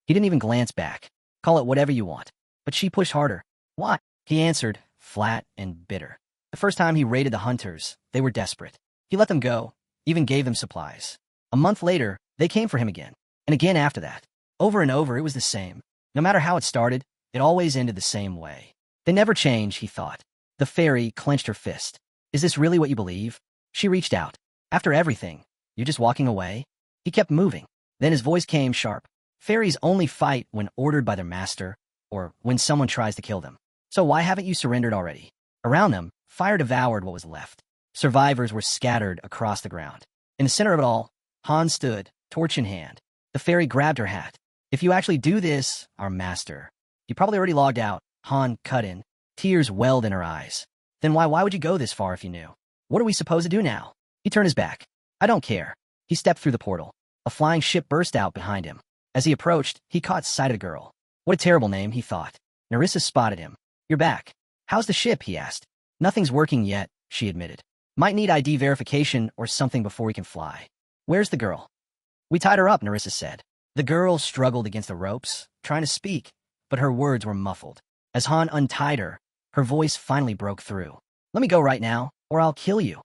He didn't even glance back. Call it whatever you want. But she pushed harder. Why? He answered, flat and bitter. The first time he raided the hunters, they were desperate. He let them go, even gave them supplies. A month later, they came for him again. And again after that. Over and over, it was the same. No matter how it started, it always ended the same way. They never change, he thought. The fairy clenched her fist. Is this really what you believe? She reached out. After everything, you're just walking away? He kept moving. Then his voice came sharp. Fairies only fight when ordered by their master, or when someone tries to kill them. So why haven't you surrendered already? Around them, fire devoured what was left. Survivors were scattered across the ground. In the center of it all, Han stood, torch in hand. The fairy grabbed her hat. If you actually do this, our master. You probably already logged out. Han cut in. Tears welled in her eyes. Then why would you go this far if you knew? What are we supposed to do now? He turned his back. I don't care. He stepped through the portal. A flying ship burst out behind him. As he approached, he caught sight of the girl. What a terrible name, he thought. Narissa spotted him. You're back. How's the ship, he asked. Nothing's working yet, she admitted. Might need ID verification or something before we can fly. Where's the girl? We tied her up, Narissa said. The girl struggled against the ropes, trying to speak, but her words were muffled. As Han untied her, her voice finally broke through. Let me go right now, or I'll kill you.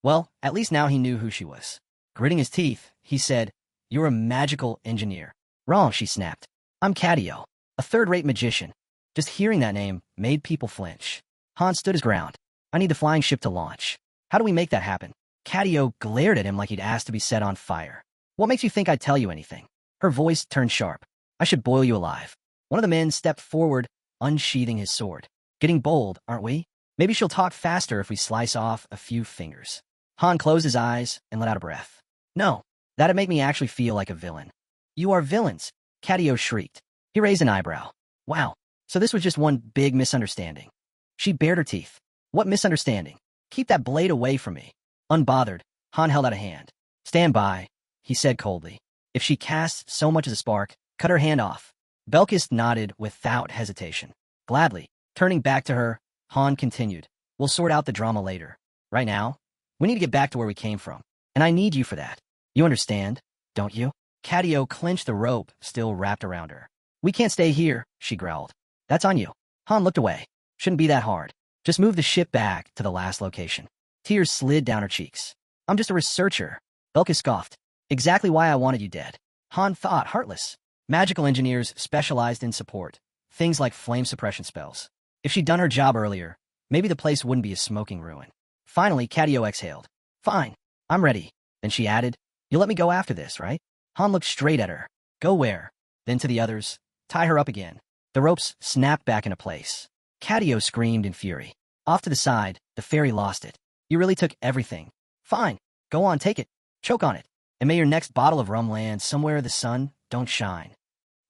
Well, at least now he knew who she was. Gritting his teeth, he said, You're a magical engineer. Wrong, she snapped. I'm Cadio, a third-rate magician. Just hearing that name made people flinch. Han stood his ground. I need the flying ship to launch. How do we make that happen? Cadio glared at him like he'd asked to be set on fire. What makes you think I'd tell you anything? Her voice turned sharp. I should boil you alive. One of the men stepped forward, unsheathing his sword. Getting bold, aren't we? Maybe she'll talk faster if we slice off a few fingers. Han closed his eyes and let out a breath. No, that'd make me actually feel like a villain. You are villains, Cadio shrieked. He raised an eyebrow. Wow, so this was just one big misunderstanding. She bared her teeth. What misunderstanding? Keep that blade away from me. Unbothered, Han held out a hand. Stand by, he said coldly. If she casts so much as a spark, cut her hand off. Belkis nodded without hesitation. Gladly, turning back to her, Han continued. We'll sort out the drama later. Right now, we need to get back to where we came from. And I need you for that. You understand, don't you? Cadio clenched the rope still wrapped around her. We can't stay here, she growled. That's on you. Han looked away. Shouldn't be that hard. Just move the ship back to the last location. Tears slid down her cheeks. I'm just a researcher. Belka scoffed. Exactly why I wanted you dead. Han thought, heartless. Magical engineers specialized in support. Things like flame suppression spells. If she'd done her job earlier, maybe the place wouldn't be a smoking ruin. Finally, Catio exhaled. Fine. I'm ready. Then she added, you'll let me go after this, right? Han looked straight at her. Go where? Then to the others. Tie her up again. The ropes snapped back into place. Catio screamed in fury. Off to the side, the fairy lost it. You really took everything. Fine. Go on, take it. Choke on it. And may your next bottle of rum land somewhere the sun don't shine.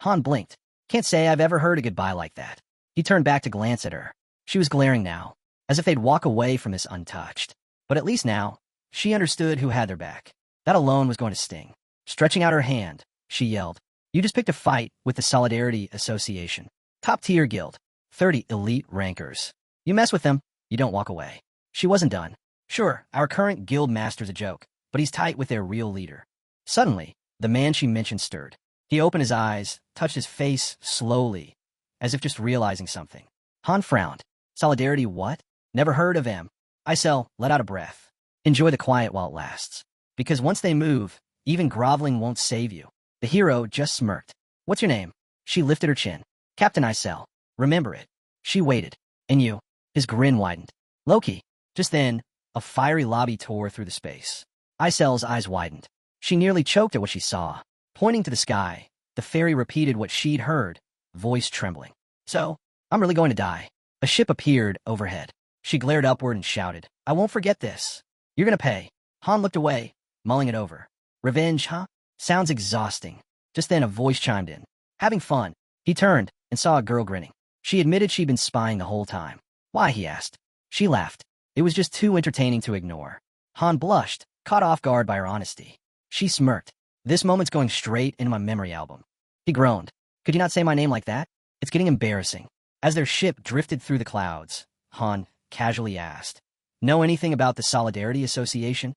Han blinked. Can't say I've ever heard a goodbye like that. He turned back to glance at her. She was glaring now, as if they'd walk away from this untouched. But at least now, she understood who had their back. That alone was going to sting. Stretching out her hand, she yelled, you just picked a fight with the Solidarity Association. Top-tier guild. 30 elite rankers. You mess with them, you don't walk away. She wasn't done. Sure, our current guild master's a joke, but he's tight with their real leader. Suddenly, the man she mentioned stirred. He opened his eyes, touched his face slowly, as if just realizing something. Han frowned. Solidarity what? Never heard of him. Isel let out a breath. Enjoy the quiet while it lasts. Because once they move, even groveling won't save you. The hero just smirked. What's your name? She lifted her chin. Captain Isel. Remember it. She waited. And you? His grin widened. Loki. Just then, a fiery lobby tore through the space. Isel's eyes widened. She nearly choked at what she saw. Pointing to the sky, the fairy repeated what she'd heard, voice trembling. So, I'm really going to die. A ship appeared overhead. She glared upward and shouted, I won't forget this. You're gonna pay. Han looked away, mulling it over. Revenge, huh? Sounds exhausting. Just then a voice chimed in. Having fun. He turned and saw a girl grinning. She admitted she'd been spying the whole time. Why, he asked. She laughed. It was just too entertaining to ignore. Han blushed, caught off guard by her honesty. She smirked. This moment's going straight into my memory album. He groaned. Could you not say my name like that? It's getting embarrassing. As their ship drifted through the clouds, Han casually asked, know anything about the Solidarity Association?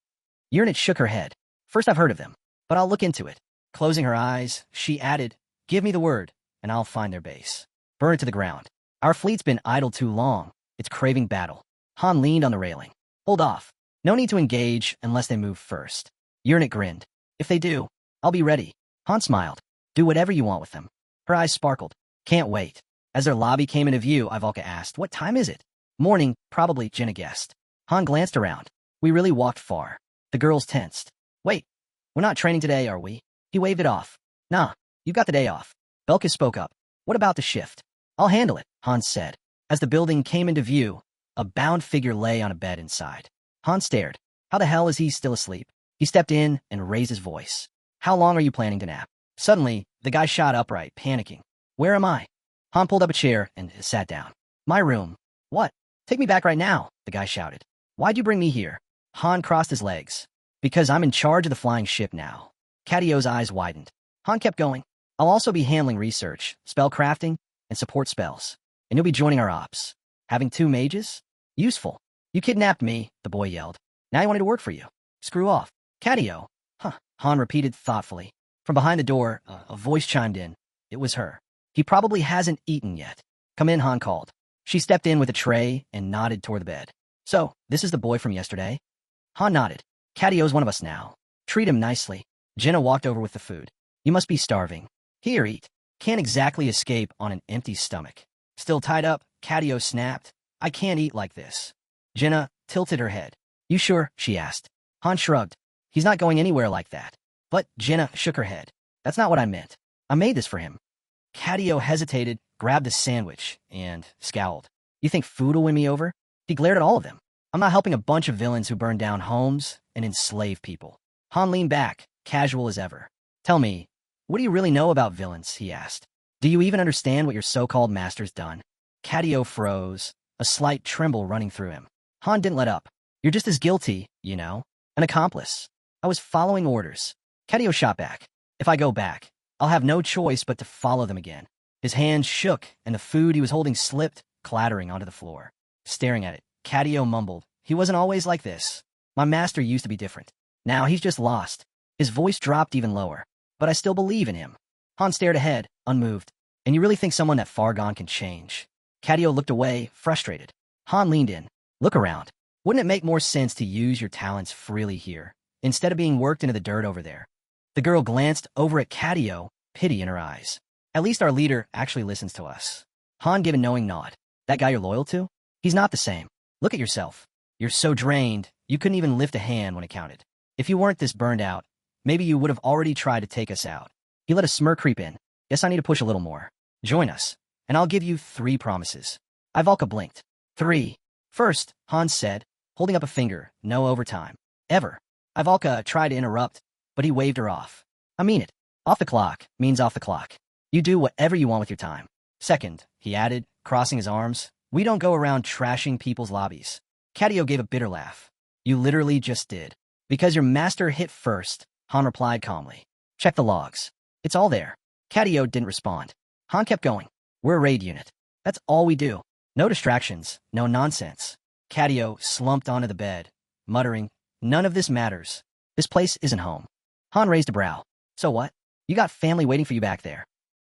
Urnit shook her head. First I've heard of them, but I'll look into it. Closing her eyes, she added, give me the word, and I'll find their base. Burn it to the ground. Our fleet's been idle too long. It's craving battle. Han leaned on the railing. Hold off. No need to engage unless they move first. Urnit grinned. If they do, I'll be ready. Han smiled. Do whatever you want with them. Her eyes sparkled. Can't wait. As their lobby came into view, Ivalka asked, what time is it? Morning, probably, Jenna guessed. Han glanced around. We really walked far. The girls tensed. Wait, we're not training today, are we? He waved it off. Nah, you've got the day off. Belka spoke up. What about the shift? I'll handle it, Han said. As the building came into view, a bound figure lay on a bed inside. Han stared. How the hell is he still asleep? He stepped in and raised his voice. How long are you planning to nap? Suddenly, the guy shot upright, panicking. Where am I? Han pulled up a chair and sat down. My room. What? Take me back right now, the guy shouted. Why'd you bring me here? Han crossed his legs. Because I'm in charge of the flying ship now. Catio's eyes widened. Han kept going. I'll also be handling research, spell crafting, and support spells. And you'll be joining our ops. Having 2 mages? Useful. You kidnapped me, the boy yelled. Now I wanted to work for you. Screw off. Catio. Huh, Han repeated thoughtfully. From behind the door, a voice chimed in. It was her. He probably hasn't eaten yet. Come in, Han called. She stepped in with a tray and nodded toward the bed. So, this is the boy from yesterday? Han nodded. Catio's one of us now. Treat him nicely. Jenna walked over with the food. You must be starving. Here, eat. Can't exactly escape on an empty stomach. Still tied up, Catio snapped. I can't eat like this. Jenna tilted her head. You sure? She asked. Han shrugged. He's not going anywhere like that. But Jenna shook her head. That's not what I meant. I made this for him. Catio hesitated, grabbed a sandwich, and scowled. You think food will win me over? He glared at all of them. I'm not helping a bunch of villains who burn down homes and enslave people. Han leaned back, casual as ever. Tell me, what do you really know about villains? He asked. Do you even understand what your so-called master's done? Catio froze, a slight tremble running through him. Han didn't let up. You're just as guilty, you know. An accomplice. I was following orders. Catio shot back. If I go back, I'll have no choice but to follow them again. His hands shook, and the food he was holding slipped, clattering onto the floor. Staring at it, Catio mumbled, he wasn't always like this. My master used to be different. Now he's just lost. His voice dropped even lower. But I still believe in him. Han stared ahead, unmoved. And you really think someone that far gone can change? Cadio looked away, frustrated. Han leaned in. Look around. Wouldn't it make more sense to use your talents freely here, instead of being worked into the dirt over there? The girl glanced over at Cadio, pity in her eyes. At least our leader actually listens to us. Han gave a knowing nod. That guy you're loyal to? He's not the same. Look at yourself. You're so drained, you couldn't even lift a hand when it counted. If you weren't this burned out, maybe you would have already tried to take us out. He let a smirk creep in. Guess I need to push a little more. Join us, and I'll give you 3 promises. Ivalka blinked. 3. First, Han said, holding up a finger, no overtime. Ever. Ivalka tried to interrupt, but he waved her off. I mean it. Off the clock means off the clock. You do whatever you want with your time. Second, he added, crossing his arms, we don't go around trashing people's lobbies. Cadio gave a bitter laugh. You literally just did. Because your master hit first, Han replied calmly. Check the logs. It's all there. Cadio didn't respond. Han kept going. We're a raid unit. That's all we do. No distractions, no nonsense. Cadio slumped onto the bed, muttering, none of this matters. This place isn't home. Han raised a brow. So what? You got family waiting for you back there.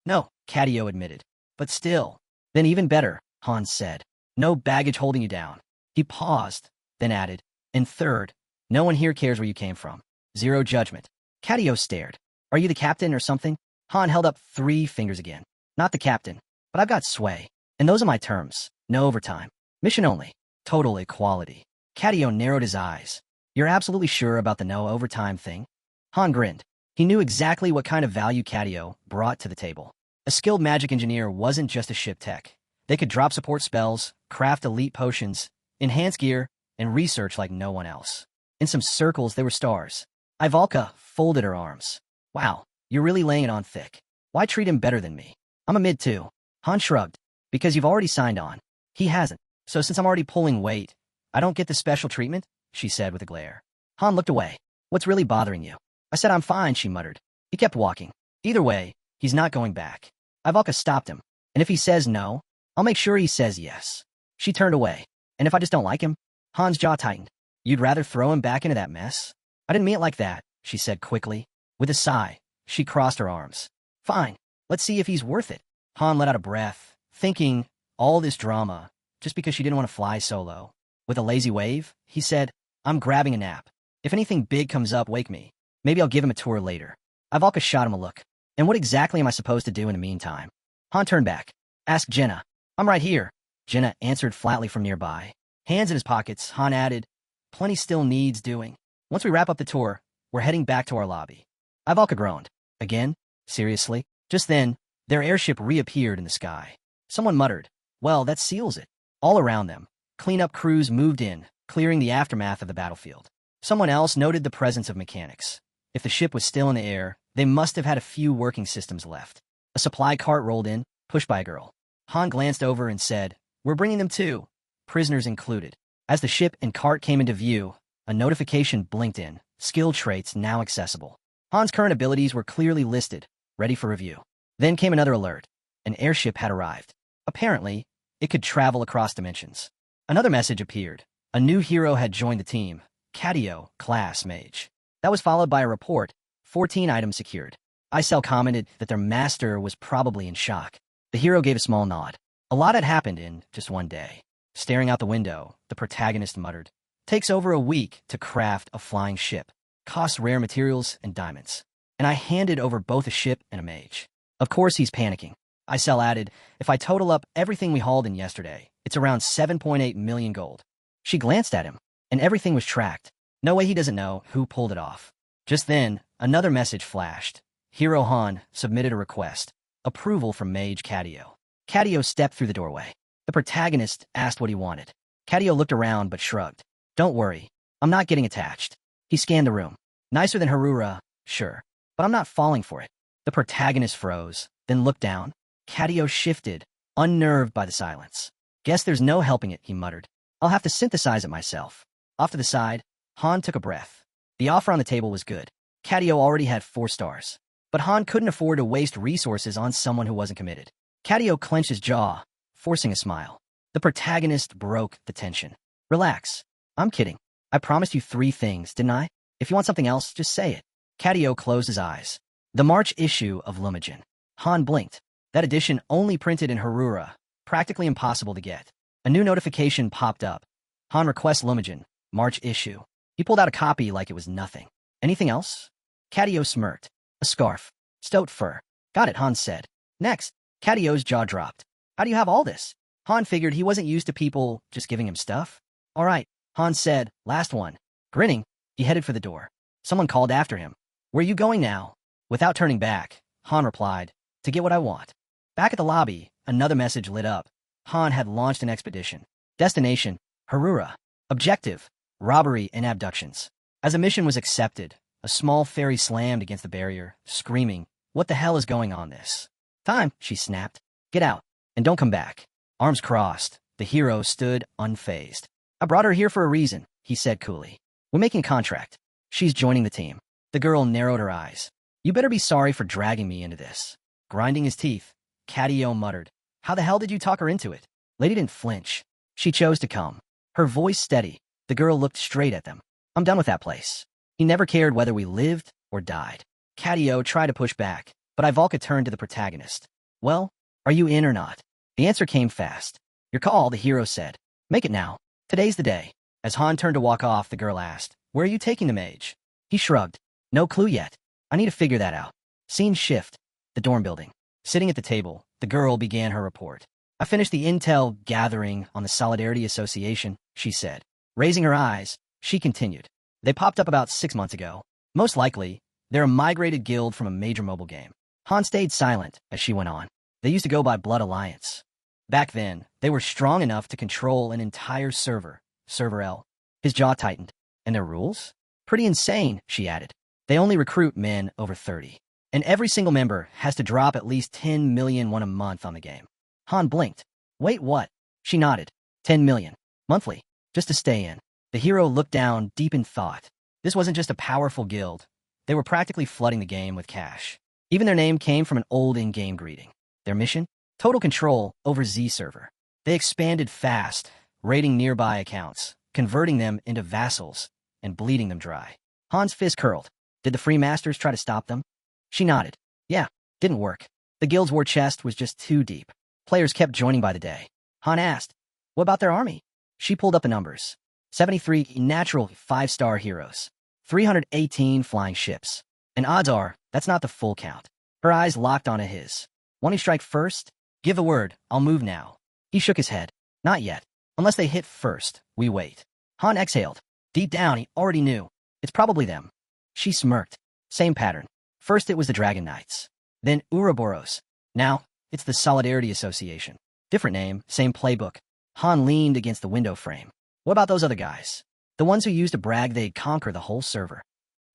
No, Cadio admitted. But still. Then even better, Han said. No baggage holding you down. He paused, then added, and third, no one here cares where you came from. Zero judgment. Cadio stared. Are you the captain or something? Han held up 3 fingers again. Not the captain, but I've got sway. And those are my terms. No overtime. Mission only. Total equality. Cadio narrowed his eyes. You're absolutely sure about the no overtime thing? Han grinned. He knew exactly what kind of value Cadio brought to the table. A skilled magic engineer wasn't just a ship tech. They could drop support spells, craft elite potions, enhance gear, and research like no one else. In some circles, they were stars. Ivalka folded her arms. Wow, you're really laying it on thick. Why treat him better than me? I'm a mid too. Han shrugged. Because you've already signed on. He hasn't. So since I'm already pulling weight, I don't get the special treatment? She said with a glare. Han looked away. What's really bothering you? I said I'm fine, she muttered. He kept walking. Either way, he's not going back. Ivalka stopped him. And if he says no, I'll make sure he says yes. She turned away. And if I just don't like him? Han's jaw tightened. You'd rather throw him back into that mess? I didn't mean it like that, she said quickly. With a sigh, she crossed her arms. Fine, let's see if he's worth it. Han let out a breath, thinking, all this drama, just because she didn't want to fly solo. With a lazy wave, he said, I'm grabbing a nap. If anything big comes up, wake me. Maybe I'll give him a tour later. Ivalka shot him a look. And what exactly am I supposed to do in the meantime? Han turned back. Ask Jenna. I'm right here. Jenna answered flatly from nearby. Hands in his pockets, Han added, plenty still needs doing. Once we wrap up the tour, we're heading back to our lobby. Ivalka groaned. Again? Seriously? Just then, their airship reappeared in the sky. Someone muttered, well, that seals it. All around them, cleanup crews moved in, clearing the aftermath of the battlefield. Someone else noted the presence of mechanics. If the ship was still in the air, they must have had a few working systems left. A supply cart rolled in, pushed by a girl. Han glanced over and said, we're bringing them too, prisoners included. As the ship and cart came into view, a notification blinked in, skill traits now accessible. Han's current abilities were clearly listed, ready for review. Then came another alert. An airship had arrived. Apparently, it could travel across dimensions. Another message appeared. A new hero had joined the team, Cadio, class mage. That was followed by a report, 14 items secured. Isel commented that their master was probably in shock. The hero gave a small nod. A lot had happened in just one day. Staring out the window, the protagonist muttered, takes over a week to craft a flying ship. Costs rare materials and diamonds. And I handed over both a ship and a mage. Of course he's panicking. Isel added, if I total up everything we hauled in yesterday, it's around 7.8 million gold. She glanced at him, and everything was tracked. No way he doesn't know who pulled it off. Just then, another message flashed. Hero Han submitted a request. Approval from Mage Cadio. Cadio stepped through the doorway. The protagonist asked what he wanted. Cadio looked around but shrugged. Don't worry, I'm not getting attached. He scanned the room. Nicer than Harura, sure, but I'm not falling for it. The protagonist froze, then looked down. Cadio shifted, unnerved by the silence. Guess there's no helping it, he muttered. I'll have to synthesize it myself. Off to the side, Han took a breath. The offer on the table was good. Cadio already had 4 stars. But Han couldn't afford to waste resources on someone who wasn't committed. Cadio clenched his jaw, forcing a smile. The protagonist broke the tension. Relax. I'm kidding. I promised you 3 things, didn't I? If you want something else, just say it. Cadio closed his eyes. The March issue of Lumagen. Han blinked. That edition only printed in Harura, practically impossible to get. A new notification popped up. Han requests Lumagen, March issue. He pulled out a copy like it was nothing. Anything else? Catio smirked. A scarf. Stoat fur. Got it, Han said. Next, Catio's jaw dropped. How do you have all this? Han figured he wasn't used to people just giving him stuff. All right, Han said, last one. Grinning, he headed for the door. Someone called after him. Where are you going now? Without turning back, Han replied, to get what I want. Back at the lobby, another message lit up. Han had launched an expedition. Destination, Harura. Objective, robbery and abductions. As a mission was accepted, a small fairy slammed against the barrier, screaming, what the hell is going on this? Time, she snapped. Get out, and don't come back. Arms crossed, the hero stood unfazed. I brought her here for a reason, he said coolly. We're making a contract. She's joining the team. The girl narrowed her eyes. You better be sorry for dragging me into this. Grinding his teeth, Catio muttered. How the hell did you talk her into it? Lady didn't flinch. She chose to come. Her voice steady. The girl looked straight at them. I'm done with that place. He never cared whether we lived or died. Catio tried to push back, but Ivalka turned to the protagonist. Well, are you in or not? The answer came fast. Your call, the hero said. Make it now. Today's the day. As Han turned to walk off, the girl asked, where are you taking the mage? He shrugged. No clue yet. I need to figure that out. Scene shift. The dorm building. Sitting at the table, the girl began her report. I finished the intel gathering on the Solidarity Association, she said. Raising her eyes, she continued. They popped up about 6 months ago. Most likely, they're a migrated guild from a major mobile game. Han stayed silent as she went on. They used to go by Blood Alliance. Back then, they were strong enough to control an entire server, Server L. His jaw tightened. And their rules? Pretty insane, she added. They only recruit men over 30. And every single member has to drop at least 10 million won a month on the game. Han blinked. Wait, what? She nodded. 10 million. Monthly. Just to stay in. The hero looked down, deep in thought. This wasn't just a powerful guild. They were practically flooding the game with cash. Even their name came from an old in-game greeting. Their mission? Total control over Z server. They expanded fast, raiding nearby accounts, converting them into vassals, and bleeding them dry. Han's fist curled. Did the Free Masters try to stop them? She nodded. Yeah, didn't work. The guild's war chest was just too deep. Players kept joining by the day. Han asked, what about their army? She pulled up the numbers. 73 natural 5-star heroes. 318 flying ships. And odds are, that's not the full count. Her eyes locked onto his. Want to strike first? Give the word, I'll move now. He shook his head. Not yet. Unless they hit first, we wait. Han exhaled. Deep down, he already knew. It's probably them. She smirked. Same pattern. First it was the Dragon Knights. Then Ouroboros. Now, it's the Solidarity Association. Different name, same playbook. Han leaned against the window frame. What about those other guys? The ones who used to brag they'd conquer the whole server.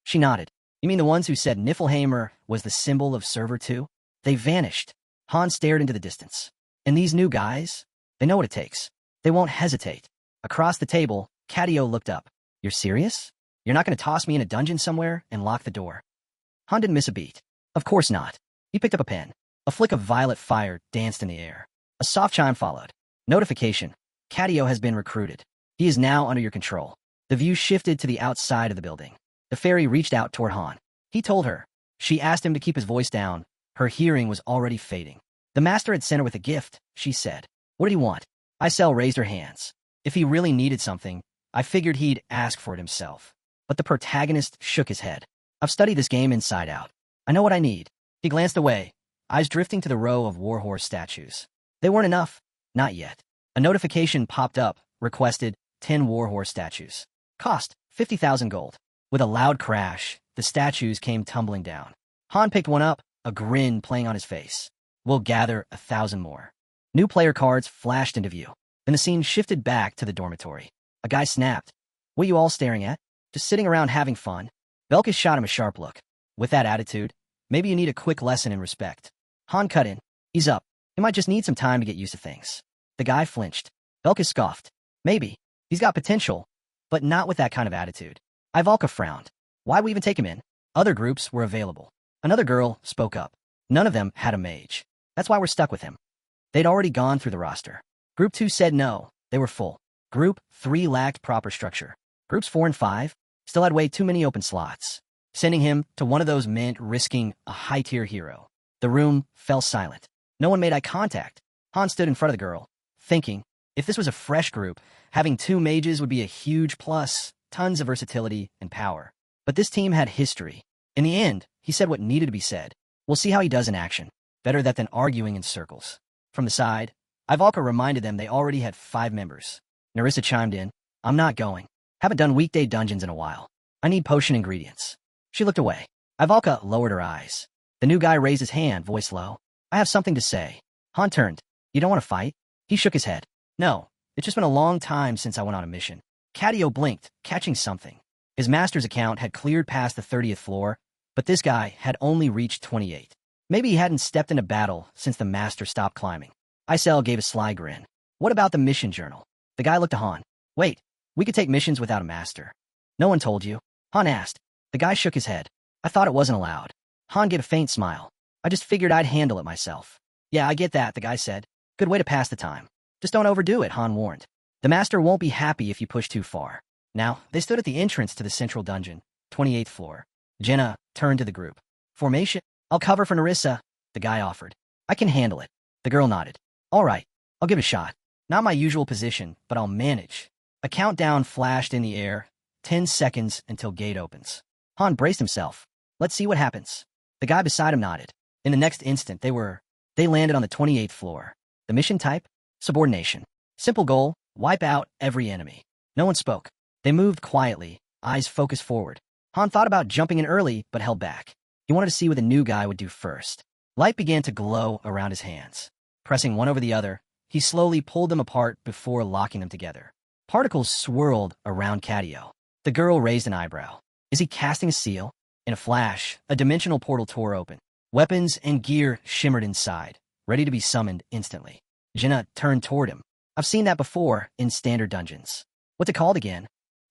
She nodded. You mean the ones who said Niflheimer was the symbol of server 2? They vanished. Han stared into the distance. And these new guys? They know what it takes. They won't hesitate. Across the table, Catio looked up. You're serious? You're not going to toss me in a dungeon somewhere and lock the door? Han didn't miss a beat. Of course not. He picked up a pen. A flick of violet fire danced in the air. A soft chime followed. Notification. Catio has been recruited. He is now under your control. The view shifted to the outside of the building. The fairy reached out toward Han. He told her. She asked him to keep his voice down. Her hearing was already fading. The master had sent her with a gift, she said. What did he want? Isel raised her hands. If he really needed something, I figured he'd ask for it himself. But the protagonist shook his head. I've studied this game inside out. I know what I need. He glanced away, eyes drifting to the row of warhorse statues. They weren't enough. Not yet. A notification popped up, requested 10 warhorse statues. Cost 50,000 gold. With a loud crash, the statues came tumbling down. Han picked one up, a grin playing on his face. We'll gather 1,000 more. New player cards flashed into view. Then the scene shifted back to the dormitory. A guy snapped. What you all staring at? Just sitting around having fun? Belkis shot him a sharp look. With that attitude, maybe you need a quick lesson in respect. Han cut in. Ease up. He might just need some time to get used to things. The guy flinched. Belkis scoffed. Maybe. He's got potential, but not with that kind of attitude. Ivalka frowned. Why'd we even take him in? Other groups were available. Another girl spoke up. None of them had a mage. That's why we're stuck with him. They'd already gone through the roster. Group 2 said no. They were full. Group 3 lacked proper structure. Groups 4 and 5 still had way too many open slots. Sending him to one of those meant risking a high-tier hero. The room fell silent. No one made eye contact. Han stood in front of the girl, thinking, if this was a fresh group, having 2 mages would be a huge plus, tons of versatility and power. But this team had history. In the end, he said what needed to be said. We'll see how he does in action. Better that than arguing in circles. From the side, Ivalka reminded them they already had 5 members. Narissa chimed in, I'm not going. Haven't done weekday dungeons in a while. I need potion ingredients. She looked away. Ivalka lowered her eyes. The new guy raised his hand, voice low. I have something to say. Han turned. You don't want to fight? He shook his head. No, it's just been a long time since I went on a mission. Cadio blinked, catching something. His master's account had cleared past the 30th floor, but this guy had only reached 28. Maybe he hadn't stepped into battle since the master stopped climbing. Isel gave a sly grin. What about the mission journal? The guy looked to Han. Wait, we could take missions without a master. No one told you? Han asked. The guy shook his head. I thought it wasn't allowed. Han gave a faint smile. I just figured I'd handle it myself. Yeah, I get that, the guy said. Good way to pass the time. Just don't overdo it, Han warned. The master won't be happy if you push too far. Now, they stood at the entrance to the central dungeon, 28th floor. Jenna turned to the group. Formation? I'll cover for Narissa, the guy offered. I can handle it. The girl nodded. All right, I'll give it a shot. Not my usual position, but I'll manage. A countdown flashed in the air, 10 seconds until gate opens. Han braced himself. Let's see what happens. The guy beside him nodded. In the next instant, they landed on the 28th floor. The mission type? Subordination. Simple goal, wipe out every enemy. No one spoke. They moved quietly, eyes focused forward. Han thought about jumping in early, but held back. He wanted to see what the new guy would do first. Light began to glow around his hands. Pressing one over the other, he slowly pulled them apart before locking them together. Particles swirled around Cadio. The girl raised an eyebrow. Is he casting a seal? In a flash, a dimensional portal tore open. Weapons and gear shimmered inside, ready to be summoned instantly. Jenna turned toward him. I've seen that before in standard dungeons. What's it called again?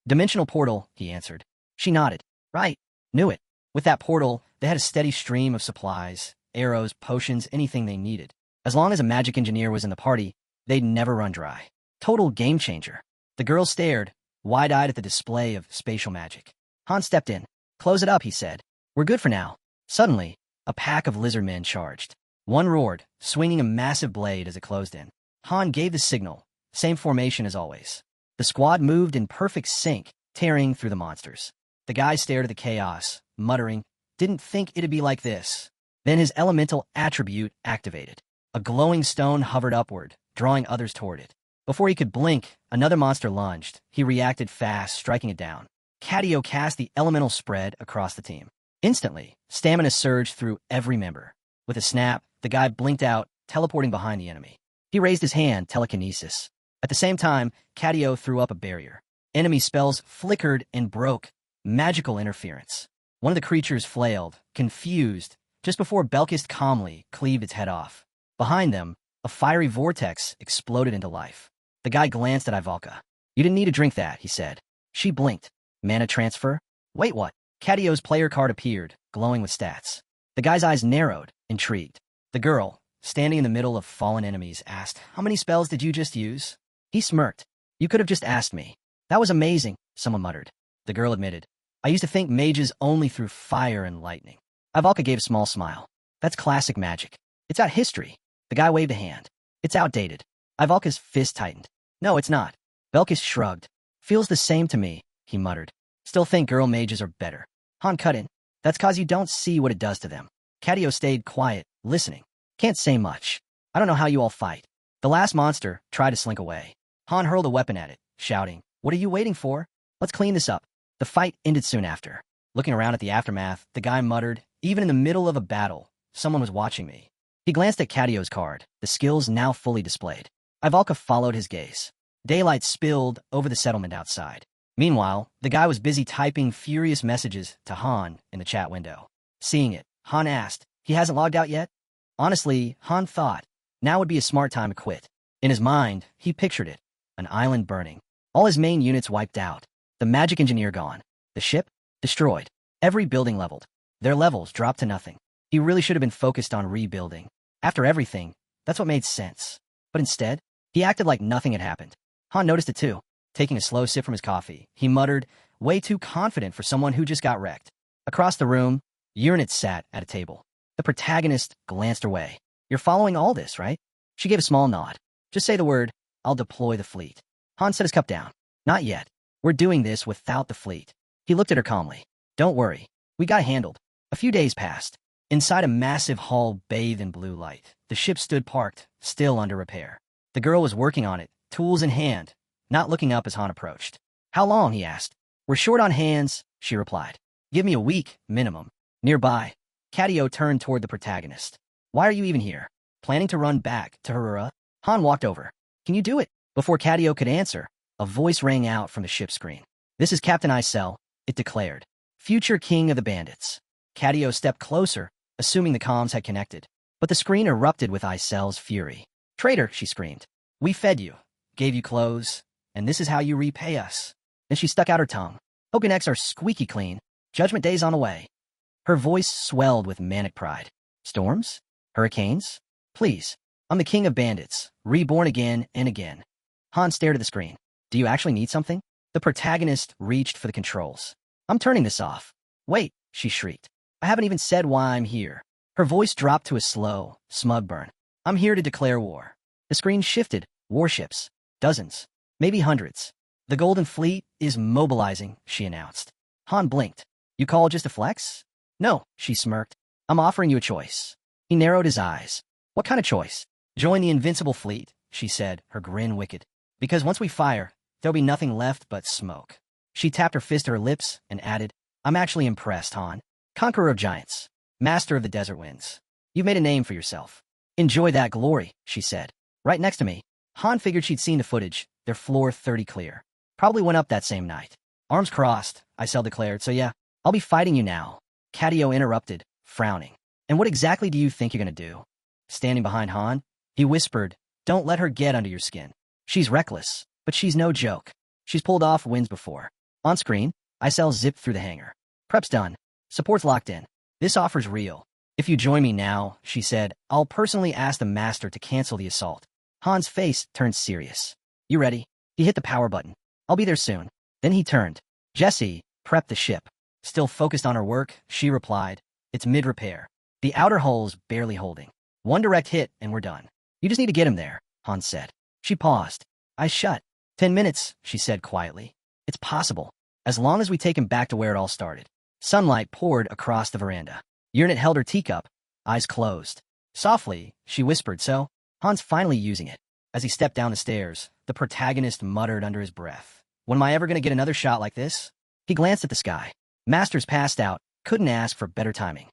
Dimensional portal, he answered. She nodded. Right. Knew it. With that portal, they had a steady stream of supplies, arrows, potions, anything they needed. As long as a magic engineer was in the party, they'd never run dry. Total game changer. The girl stared, wide-eyed at the display of spatial magic. Han stepped in. Close it up, he said. We're good for now. Suddenly, a pack of lizard men charged. One roared, swinging a massive blade as it closed in. Han gave the signal, same formation as always. The squad moved in perfect sync, tearing through the monsters. The guy stared at the chaos, muttering, didn't think it'd be like this. Then his elemental attribute activated. A glowing stone hovered upward, drawing others toward it. Before he could blink, another monster lunged. He reacted fast, striking it down. Cadio cast the elemental spread across the team. Instantly, stamina surged through every member. With a snap, the guy blinked out, teleporting behind the enemy. He raised his hand, telekinesis. At the same time, Cadio threw up a barrier. Enemy spells flickered and broke. Magical interference. One of the creatures flailed, confused, just before Belkist calmly cleaved its head off. Behind them, a fiery vortex exploded into life. The guy glanced at Ivalka. You didn't need to drink that, he said. She blinked. Mana transfer? Wait, what? Cadio's player card appeared, glowing with stats. The guy's eyes narrowed, intrigued. The girl, standing in the middle of fallen enemies, asked, How many spells did you just use? He smirked. You could have just asked me. That was amazing, someone muttered. The girl admitted. I used to think mages only threw fire and lightning. Ivalka gave a small smile. That's classic magic. It's got history. The guy waved a hand. It's outdated. Ivalka's fist tightened. No, it's not. Belkis shrugged. Feels the same to me, he muttered. Still think girl mages are better. Han cut in. That's cause you don't see what it does to them. Cadio stayed quiet, listening. Can't say much. I don't know how you all fight. The last monster tried to slink away. Han hurled a weapon at it, shouting, What are you waiting for? Let's clean this up. The fight ended soon after. Looking around at the aftermath, the guy muttered, Even in the middle of a battle, someone was watching me. He glanced at Cadio's card, the skills now fully displayed. Ivalka followed his gaze. Daylight spilled over the settlement outside. Meanwhile, the guy was busy typing furious messages to Han in the chat window. Seeing it, Han asked, He hasn't logged out yet? Honestly, Han thought, now would be a smart time to quit. In his mind, he pictured it, an island burning. All his main units wiped out. The magic engineer gone. The ship? Destroyed. Every building leveled. Their levels dropped to nothing. He really should have been focused on rebuilding. After everything, that's what made sense. But instead, he acted like nothing had happened. Han noticed it too. Taking a slow sip from his coffee, he muttered, way too confident for someone who just got wrecked. Across the room, Uranus sat at a table. The protagonist glanced away. You're following all this, right? She gave a small nod. Just say the word, I'll deploy the fleet. Han set his cup down. Not yet. We're doing this without the fleet. He looked at her calmly. Don't worry. We got it handled. A few days passed. Inside a massive hall bathed in blue light, the ship stood parked, still under repair. The girl was working on it, tools in hand, not looking up as Han approached. How long? He asked. We're short on hands, she replied. Give me a week, minimum. Nearby, Katio turned toward the protagonist. Why are you even here? Planning to run back to Harura? Han walked over. Can you do it? Before Katio could answer, a voice rang out from the ship screen. This is Captain Isel, it declared. Future king of the bandits. Katio stepped closer, assuming the comms had connected. But the screen erupted with Isel's fury. Traitor, she screamed. We fed you, gave you clothes, and this is how you repay us. Then she stuck out her tongue. Hope your necks are squeaky clean. Judgment Day's on the way. Her voice swelled with manic pride. Storms? Hurricanes? Please. I'm the king of bandits, reborn again and again. Han stared at the screen. Do you actually need something? The protagonist reached for the controls. I'm turning this off. Wait, she shrieked. I haven't even said why I'm here. Her voice dropped to a slow, smug burn. I'm here to declare war. The screen shifted. Warships. Dozens. Maybe hundreds. The Golden Fleet is mobilizing, she announced. Han blinked. You call just a flex? No, she smirked. I'm offering you a choice. He narrowed his eyes. What kind of choice? Join the invincible fleet, she said, her grin wicked. Because once we fire, there'll be nothing left but smoke. She tapped her fist to her lips and added, I'm actually impressed, Han. Conqueror of giants. Master of the desert winds. You've made a name for yourself. Enjoy that glory, she said. Right next to me. Han figured she'd seen the footage, their floor 30 clear. Probably went up that same night. Arms crossed, Isel declared, so yeah, I'll be fighting you now. Katio interrupted, frowning. And what exactly do you think you're gonna do? Standing behind Han, he whispered, don't let her get under your skin. She's reckless, but she's no joke. She's pulled off wins before. On screen, Isel zipped through the hangar. Prep's done. Support's locked in. This offer's real. If you join me now, she said, I'll personally ask the master to cancel the assault. Han's face turned serious. You ready? He hit the power button. I'll be there soon. Then he turned. Jessie, prep the ship. Still focused on her work, she replied, it's mid-repair. The outer hull's barely holding. One direct hit and we're done. You just need to get him there, Han said. She paused. Eyes shut. 10 minutes, she said quietly. It's possible. As long as we take him back to where it all started. Sunlight poured across the veranda. Unit held her teacup, eyes closed. Softly, she whispered, so, Han's finally using it. As he stepped down the stairs, the protagonist muttered under his breath. When am I ever going to get another shot like this? He glanced at the sky. Masters passed out, couldn't ask for better timing.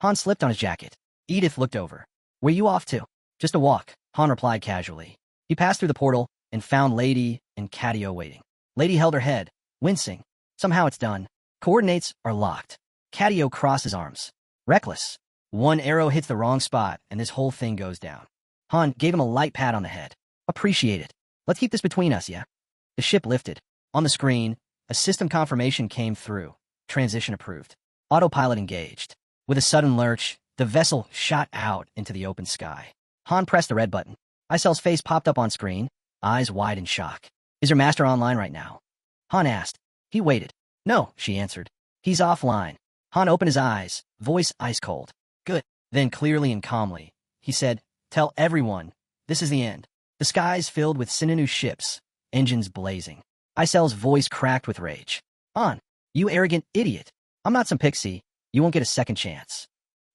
Han slipped on his jacket. Edith looked over. Where you off to? Just a walk, Han replied casually. He passed through the portal and found Lady and Katio waiting. Lady held her head, wincing. Somehow it's done. Coordinates are locked. Katio crossed his arms. Reckless. One arrow hits the wrong spot, and this whole thing goes down. Han gave him a light pat on the head. Appreciate it. Let's keep this between us, yeah? The ship lifted. On the screen, a system confirmation came through. Transition approved. Autopilot engaged. With a sudden lurch, the vessel shot out into the open sky. Han pressed the red button. Isel's face popped up on screen, eyes wide in shock. Is your master online right now? Han asked. He waited. No, she answered. He's offline. Han opened his eyes, voice ice cold. Good. Then clearly and calmly, he said, tell everyone, this is the end. The skies filled with Sinanu ships, engines blazing. Isel's voice cracked with rage. Han, you arrogant idiot. I'm not some pixie. You won't get a second chance.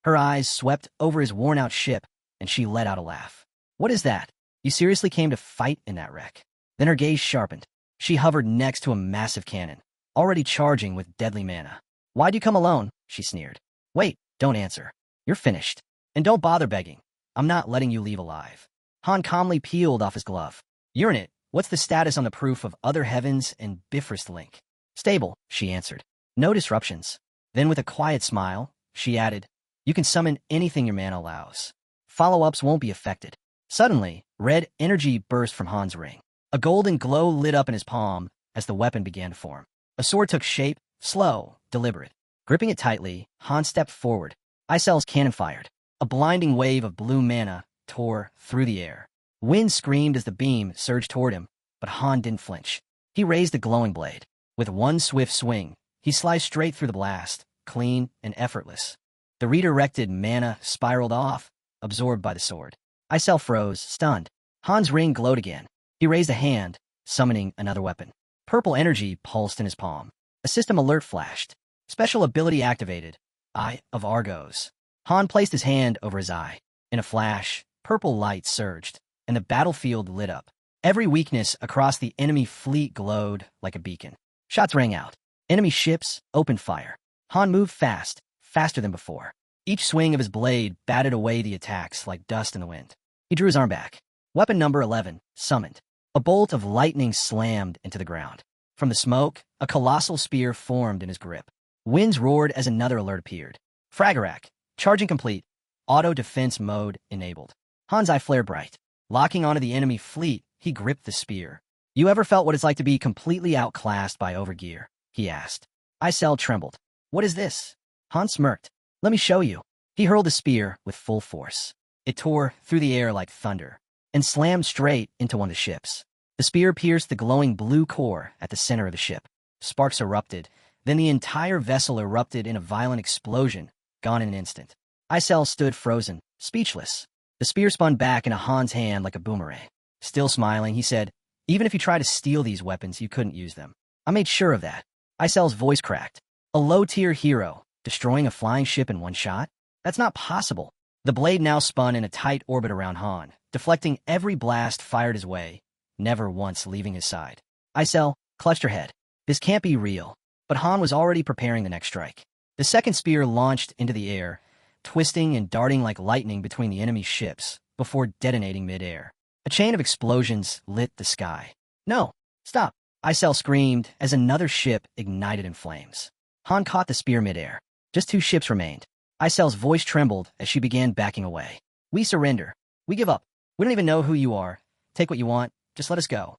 Her eyes swept over his worn-out ship, and she let out a laugh. What is that? You seriously came to fight in that wreck? Then her gaze sharpened. She hovered next to a massive cannon, already charging with deadly mana. Why'd you come alone? She sneered. Wait, don't answer. You're finished. And don't bother begging. I'm not letting you leave alive. Han calmly peeled off his glove. You're in it. What's the status on the proof of Other Heavens and Bifrost Link? Stable, she answered. No disruptions. Then with a quiet smile, she added, you can summon anything your mana allows. Follow-ups won't be affected. Suddenly, red energy burst from Han's ring. A golden glow lit up in his palm as the weapon began to form. A sword took shape, slow, deliberate. Gripping it tightly, Han stepped forward. Isel's cannon fired. A blinding wave of blue mana tore through the air. Wind screamed as the beam surged toward him, but Han didn't flinch. He raised the glowing blade. With one swift swing, he sliced straight through the blast, clean and effortless. The redirected mana spiraled off, absorbed by the sword. Isel froze, stunned. Han's ring glowed again. He raised a hand, summoning another weapon. Purple energy pulsed in his palm. A system alert flashed. Special ability activated. Eye of Argos. Han placed his hand over his eye. In a flash, purple light surged, and the battlefield lit up. Every weakness across the enemy fleet glowed like a beacon. Shots rang out. Enemy ships opened fire. Han moved fast, faster than before. Each swing of his blade batted away the attacks like dust in the wind. He drew his arm back. Weapon number 11, summoned. A bolt of lightning slammed into the ground. From the smoke, a colossal spear formed in his grip. Winds roared as another alert appeared. Fragarak, charging complete. Auto defense mode enabled. Han's eye flared bright. Locking onto the enemy fleet, he gripped the spear. You ever felt what it's like to be completely outclassed by overgear? He asked. Isel trembled. What is this? Han smirked. Let me show you. He hurled the spear with full force. It tore through the air like thunder and slammed straight into one of the ships. The spear pierced the glowing blue core at the center of the ship. Sparks erupted. Then the entire vessel erupted in a violent explosion, gone in an instant. Isel stood frozen, speechless. The spear spun back into Han's hand like a boomerang. Still smiling, he said, even if you try to steal these weapons, you couldn't use them. I made sure of that. Isel's voice cracked. A low-tier hero, destroying a flying ship in one shot? That's not possible. The blade now spun in a tight orbit around Han, deflecting every blast fired his way, never once leaving his side. Isel clutched her head. This can't be real. But Han was already preparing the next strike. The second spear launched into the air, twisting and darting like lightning between the enemy ships, before detonating mid-air. A chain of explosions lit the sky. No! Stop! Isel screamed as another ship ignited in flames. Han caught the spear mid-air. Just 2 ships remained. Isel's voice trembled as she began backing away. We surrender. We give up. We don't even know who you are. Take what you want. Just let us go.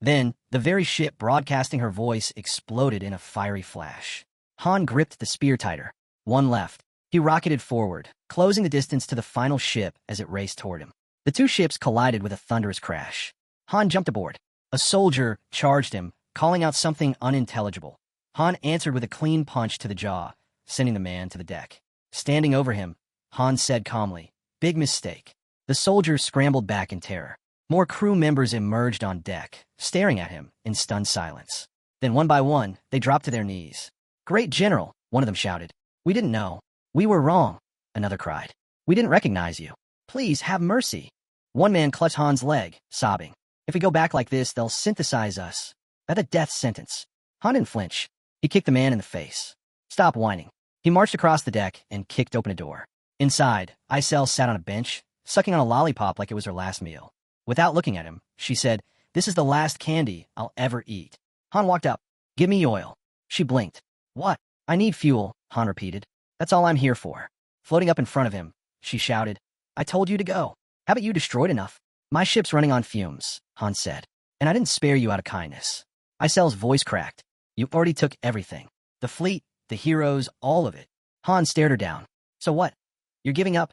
Then, the very ship broadcasting her voice exploded in a fiery flash. Han gripped the spear tighter. One left. He rocketed forward, closing the distance to the final ship as it raced toward him. The 2 ships collided with a thunderous crash. Han jumped aboard. A soldier charged him, calling out something unintelligible. Han answered with a clean punch to the jaw, sending the man to the deck. Standing over him, Han said calmly, "Big mistake." The soldier scrambled back in terror. More crew members emerged on deck, staring at him in stunned silence. Then one by one, they dropped to their knees. "Great General," one of them shouted. "We didn't know. We were wrong," another cried. "We didn't recognize you. Please have mercy." One man clutched Han's leg, sobbing. "If we go back like this, they'll synthesize us. That's a death sentence." Han didn't flinch. He kicked the man in the face. "Stop whining." He marched across the deck and kicked open a door. Inside, Isel sat on a bench, sucking on a lollipop like it was her last meal. Without looking at him, she said, "This is the last candy I'll ever eat." Han walked up. "Give me oil." She blinked. "What?" "I need fuel," Han repeated. "That's all I'm here for." Floating up in front of him, she shouted, "I told you to go. Haven't you destroyed enough?" "My ship's running on fumes," Han said, "and I didn't spare you out of kindness." Isel's voice cracked. "You already took everything. The fleet, the heroes, all of it." Han stared her down. "So what? You're giving up?"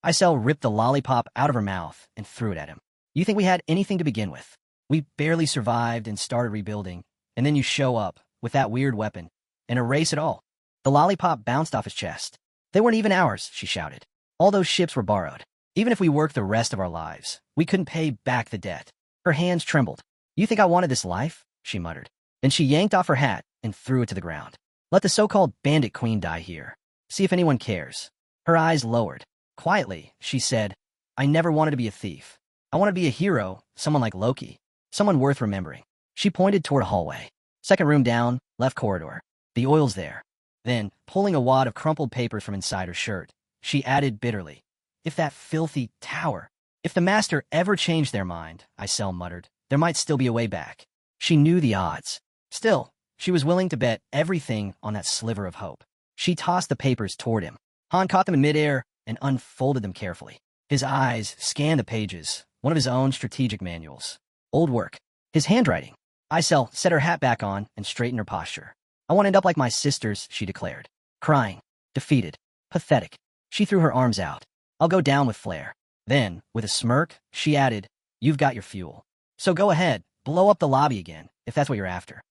Isel ripped the lollipop out of her mouth and threw it at him. "You think we had anything to begin with? We barely survived and started rebuilding, and then you show up with that weird weapon and erase it all." The lollipop bounced off his chest. "They weren't even ours," she shouted. "All those ships were borrowed. Even if we worked the rest of our lives, we couldn't pay back the debt." Her hands trembled. "You think I wanted this life?" she muttered. Then she yanked off her hat and threw it to the ground. "Let the so-called bandit queen die here. See if anyone cares." Her eyes lowered. Quietly, she said, "I never wanted to be a thief. I want to be a hero, someone like Loki. Someone worth remembering." She pointed toward a hallway. "Second room down, left corridor. The oil's there." Then, pulling a wad of crumpled papers from inside her shirt, she added bitterly, "If that filthy tower, if the master ever changed their mind," Isel muttered, "there might still be a way back." She knew the odds. Still, she was willing to bet everything on that sliver of hope. She tossed the papers toward him. Han caught them in midair and unfolded them carefully. His eyes scanned the pages, one of his own strategic manuals. Old work. His handwriting. Isel set her hat back on and straightened her posture. "I want to end up like my sisters," she declared. Crying. Defeated. Pathetic. She threw her arms out. "I'll go down with flair." Then, with a smirk, she added, "You've got your fuel. So go ahead, blow up the lobby again, if that's what you're after."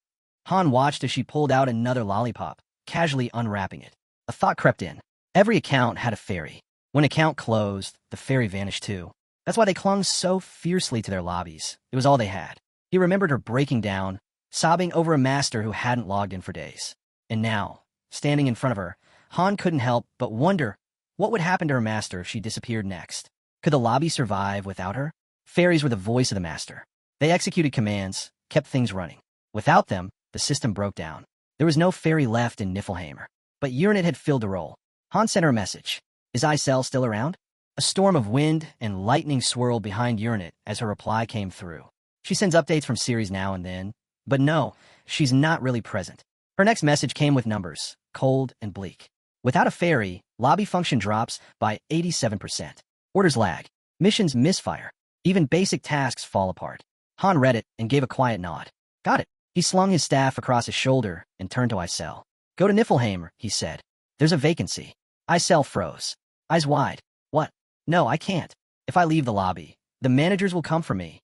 Han watched as she pulled out another lollipop, casually unwrapping it. A thought crept in. Every account had a fairy. When account closed, the fairy vanished too. That's why they clung so fiercely to their lobbies. It was all they had. He remembered her breaking down, sobbing over a master who hadn't logged in for days. And now, standing in front of her, Han couldn't help but wonder what would happen to her master if she disappeared next. Could the lobby survive without her? Fairies were the voice of the master. They executed commands, kept things running. Without them, the system broke down. There was no fairy left in Niflheim. But Uranit had filled the role. Han sent her a message. Is Isel still around? A storm of wind and lightning swirled behind Uranit as her reply came through. She sends updates from series now and then, but no, she's not really present. Her next message came with numbers, cold and bleak. Without a fairy, lobby function drops by 87%. Orders lag. Missions misfire. Even basic tasks fall apart. Han read it and gave a quiet nod. Got it. He slung his staff across his shoulder and turned to Isel. Go to Niflheim, he said. There's a vacancy. Isel froze. Eyes wide. What? No, I can't. If I leave the lobby, the managers will come for me.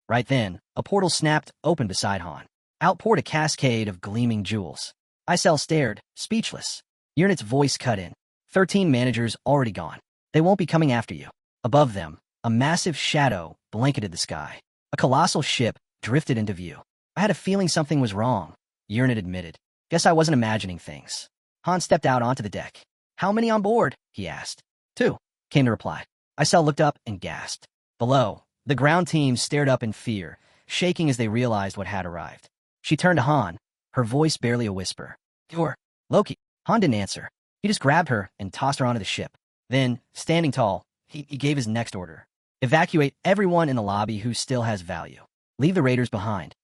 Right then, a portal snapped open beside Han. Out poured a cascade of gleaming jewels. Isel stared, speechless. Uranit's voice cut in. 13 managers already gone. They won't be coming after you. Above them, a massive shadow blanketed the sky. A colossal ship drifted into view. I had a feeling something was wrong, Uranit admitted. Guess I wasn't imagining things. Han stepped out onto the deck. How many on board? He asked. 2, came the reply. Isel looked up and gasped. Below, the ground team stared up in fear, shaking as they realized what had arrived. She turned to Han, her voice barely a whisper. You're Loki. Han didn't answer. He just grabbed her and tossed her onto the ship. Then, standing tall, he gave his next order. Evacuate everyone in the lobby who still has value. Leave the raiders behind.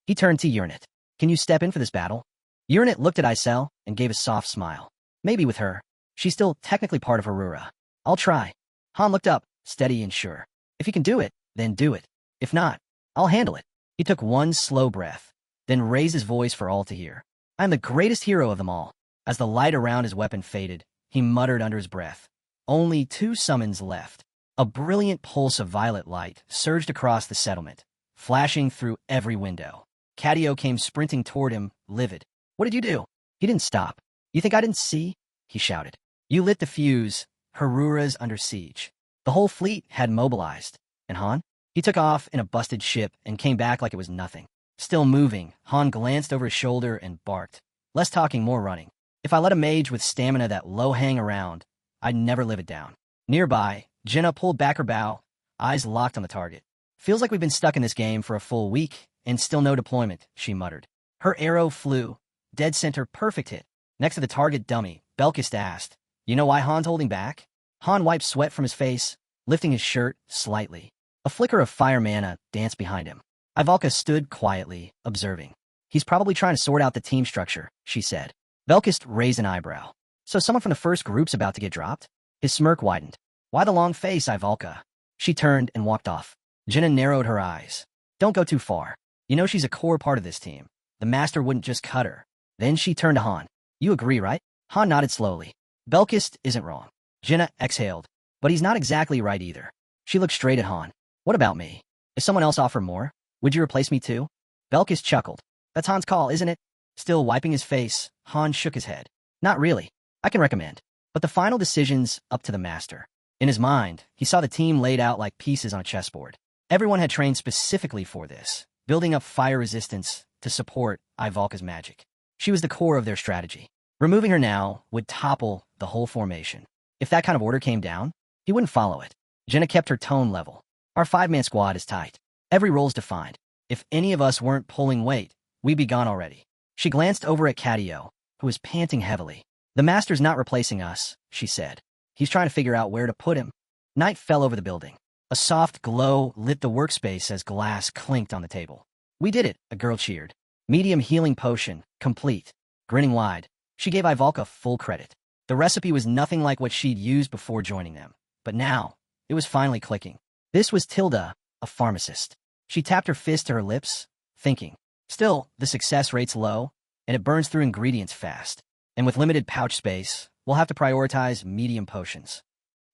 He turned to Uranit. Can you step in for this battle? Uranit looked at Isel and gave a soft smile. Maybe with her. She's still technically part of Harura. I'll try. Han looked up, steady and sure. If you can do it, then do it. If not, I'll handle it. He took one slow breath, then raised his voice for all to hear. I am the greatest hero of them all. As the light around his weapon faded, he muttered under his breath. Only 2 summons left. A brilliant pulse of violet light surged across the settlement, flashing through every window. Cadio came sprinting toward him, livid. What did you do? He didn't stop. You think I didn't see? He shouted. You lit the fuse. Harura's under siege. The whole fleet had mobilized. And Han? He took off in a busted ship and came back like it was nothing. Still moving, Han glanced over his shoulder and barked. Less talking, more running. If I let a mage with stamina that low hang around, I'd never live it down. Nearby, Jenna pulled back her bow, eyes locked on the target. Feels like we've been stuck in this game for a full week, and still no deployment, she muttered. Her arrow flew. Dead center, perfect hit. Next to the target dummy, Belkist asked, You know why Han's holding back? Han wiped sweat from his face, lifting his shirt slightly. A flicker of fire mana danced behind him. Ivalka stood quietly, observing. He's probably trying to sort out the team structure, she said. Belkist raised an eyebrow. So someone from the first group's about to get dropped? His smirk widened. Why the long face, Ivalka? She turned and walked off. Jenna narrowed her eyes. Don't go too far. You know she's a core part of this team. The master wouldn't just cut her. Then she turned to Han. You agree, right? Han nodded slowly. Belkist isn't wrong. Jenna exhaled. But he's not exactly right either. She looked straight at Han. What about me? If someone else offered more, would you replace me too? Belkist chuckled. That's Han's call, isn't it? Still wiping his face, Han shook his head. Not really. I can recommend. But the final decision's up to the master. In his mind, he saw the team laid out like pieces on a chessboard. Everyone had trained specifically for this, building up fire resistance to support Ivalka's magic. She was the core of their strategy. Removing her now would topple the whole formation. If that kind of order came down, he wouldn't follow it. Jenna kept her tone level. Our 5-man squad is tight. Every role's defined. If any of us weren't pulling weight, we'd be gone already. She glanced over at Cadio, who was panting heavily. The master's not replacing us, she said. He's trying to figure out where to put him. Night fell over the building. A soft glow lit the workspace as glass clinked on the table. We did it, a girl cheered. Medium healing potion, complete. Grinning wide, she gave Ivalka full credit. The recipe was nothing like what she'd used before joining them. But now, it was finally clicking. This was Tilda, a pharmacist. She tapped her fist to her lips, thinking. Still, the success rate's low, and it burns through ingredients fast. And with limited pouch space, we'll have to prioritize medium potions.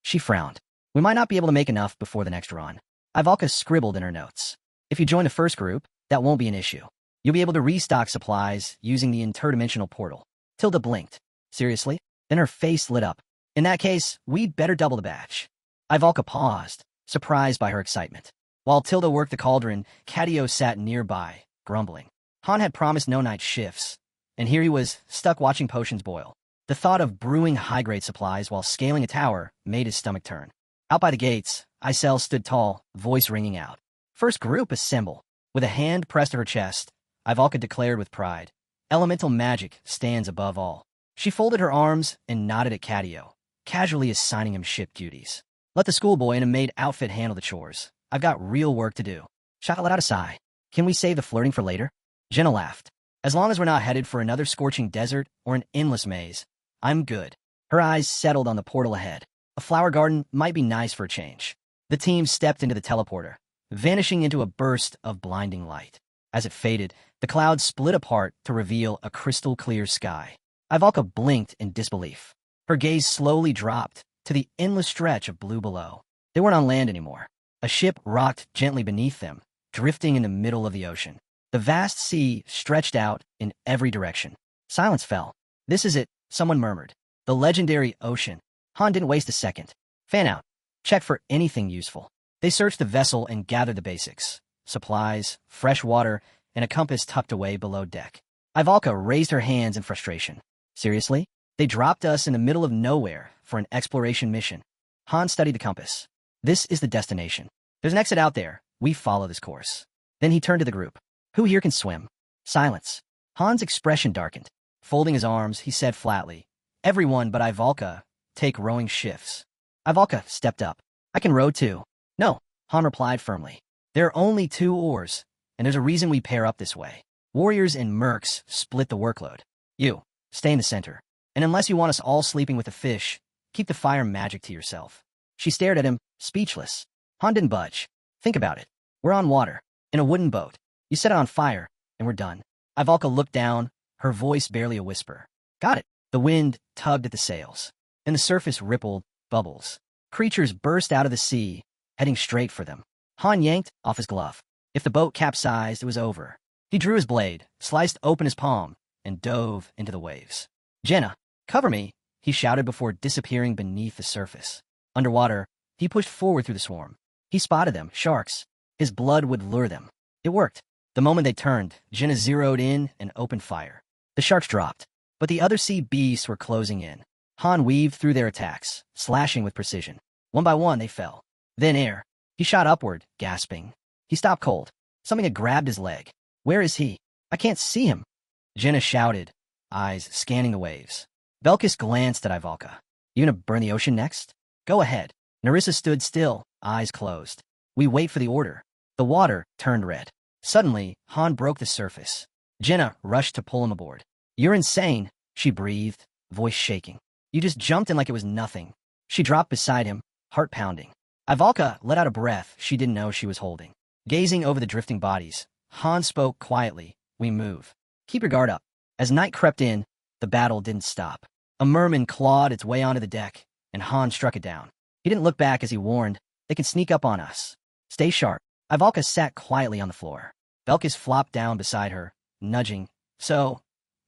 She frowned. We might not be able to make enough before the next run. Ivalka scribbled in her notes. If you join the first group, that won't be an issue. You'll be able to restock supplies using the interdimensional portal. Tilda blinked. Seriously? Then her face lit up. In that case, we'd better double the batch. Ivalka paused, surprised by her excitement. While Tilda worked the cauldron, Cadio sat nearby, grumbling. Han had promised no night shifts, and here he was, stuck watching potions boil. The thought of brewing high-grade supplies while scaling a tower made his stomach turn. Out by the gates, Isel stood tall, voice ringing out. First group assemble. With a hand pressed to her chest, Ivalka declared with pride, "Elemental magic stands above all." She folded her arms and nodded at Cadio, casually assigning him ship duties. "Let the schoolboy in a maid outfit handle the chores. I've got real work to do." Shaka let out a sigh. "Can we save the flirting for later?" Jenna laughed. "As long as we're not headed for another scorching desert or an endless maze, I'm good." Her eyes settled on the portal ahead. A flower garden might be nice for a change. The team stepped into the teleporter, vanishing into a burst of blinding light. As it faded, the clouds split apart to reveal a crystal-clear sky. Ivalka blinked in disbelief. Her gaze slowly dropped to the endless stretch of blue below. They weren't on land anymore. A ship rocked gently beneath them, drifting in the middle of the ocean. The vast sea stretched out in every direction. Silence fell. "This is it," someone murmured. "The legendary ocean." Han didn't waste a second. "Fan out. Check for anything useful." They searched the vessel and gathered the basics. Supplies, fresh water, and a compass tucked away below deck. Ivalka raised her hands in frustration. "Seriously? They dropped us in the middle of nowhere for an exploration mission." Han studied the compass. "This is the destination. There's an exit out there. We follow this course." Then he turned to the group. "Who here can swim?" Silence. Han's expression darkened. Folding his arms, he said flatly, "Everyone but Ivalka take rowing shifts." Ivalka stepped up. "I can row too." "No," Han replied firmly. "There are only 2 oars, and there's a reason we pair up this way. Warriors and mercs split the workload. You, stay in the center. And unless you want us all sleeping with the fish, keep the fire magic to yourself." She stared at him, speechless. Han didn't budge. "Think about it. We're on water, in a wooden boat. You set it on fire, and we're done." Ivalka looked down, her voice barely a whisper. "Got it." The wind tugged at the sails, and the surface rippled, bubbles. Creatures burst out of the sea, heading straight for them. Han yanked off his glove. If the boat capsized, it was over. He drew his blade, sliced open his palm, and dove into the waves. "Jenna, cover me," he shouted before disappearing beneath the surface. Underwater, he pushed forward through the swarm. He spotted them, sharks. His blood would lure them. It worked. The moment they turned, Jenna zeroed in and opened fire. The sharks dropped, but the other sea beasts were closing in. Han weaved through their attacks, slashing with precision. One by one, they fell. Then air. He shot upward, gasping. He stopped cold. Something had grabbed his leg. "Where is he? I can't see him." Jenna shouted, eyes scanning the waves. Belkis glanced at Ivalka. "You gonna burn the ocean next?" "Go ahead." Narissa stood still, eyes closed. "We wait for the order." The water turned red. Suddenly, Han broke the surface. Jenna rushed to pull him aboard. "You're insane," she breathed, voice shaking. "You just jumped in like it was nothing." She dropped beside him, heart pounding. Ivalka let out a breath she didn't know she was holding. Gazing over the drifting bodies, Han spoke quietly, "We move. Keep your guard up." As night crept in, the battle didn't stop. A merman clawed its way onto the deck, and Han struck it down. He didn't look back as he warned, "They can sneak up on us. Stay sharp." Ivalka sat quietly on the floor. Belkis flopped down beside her, nudging. "So,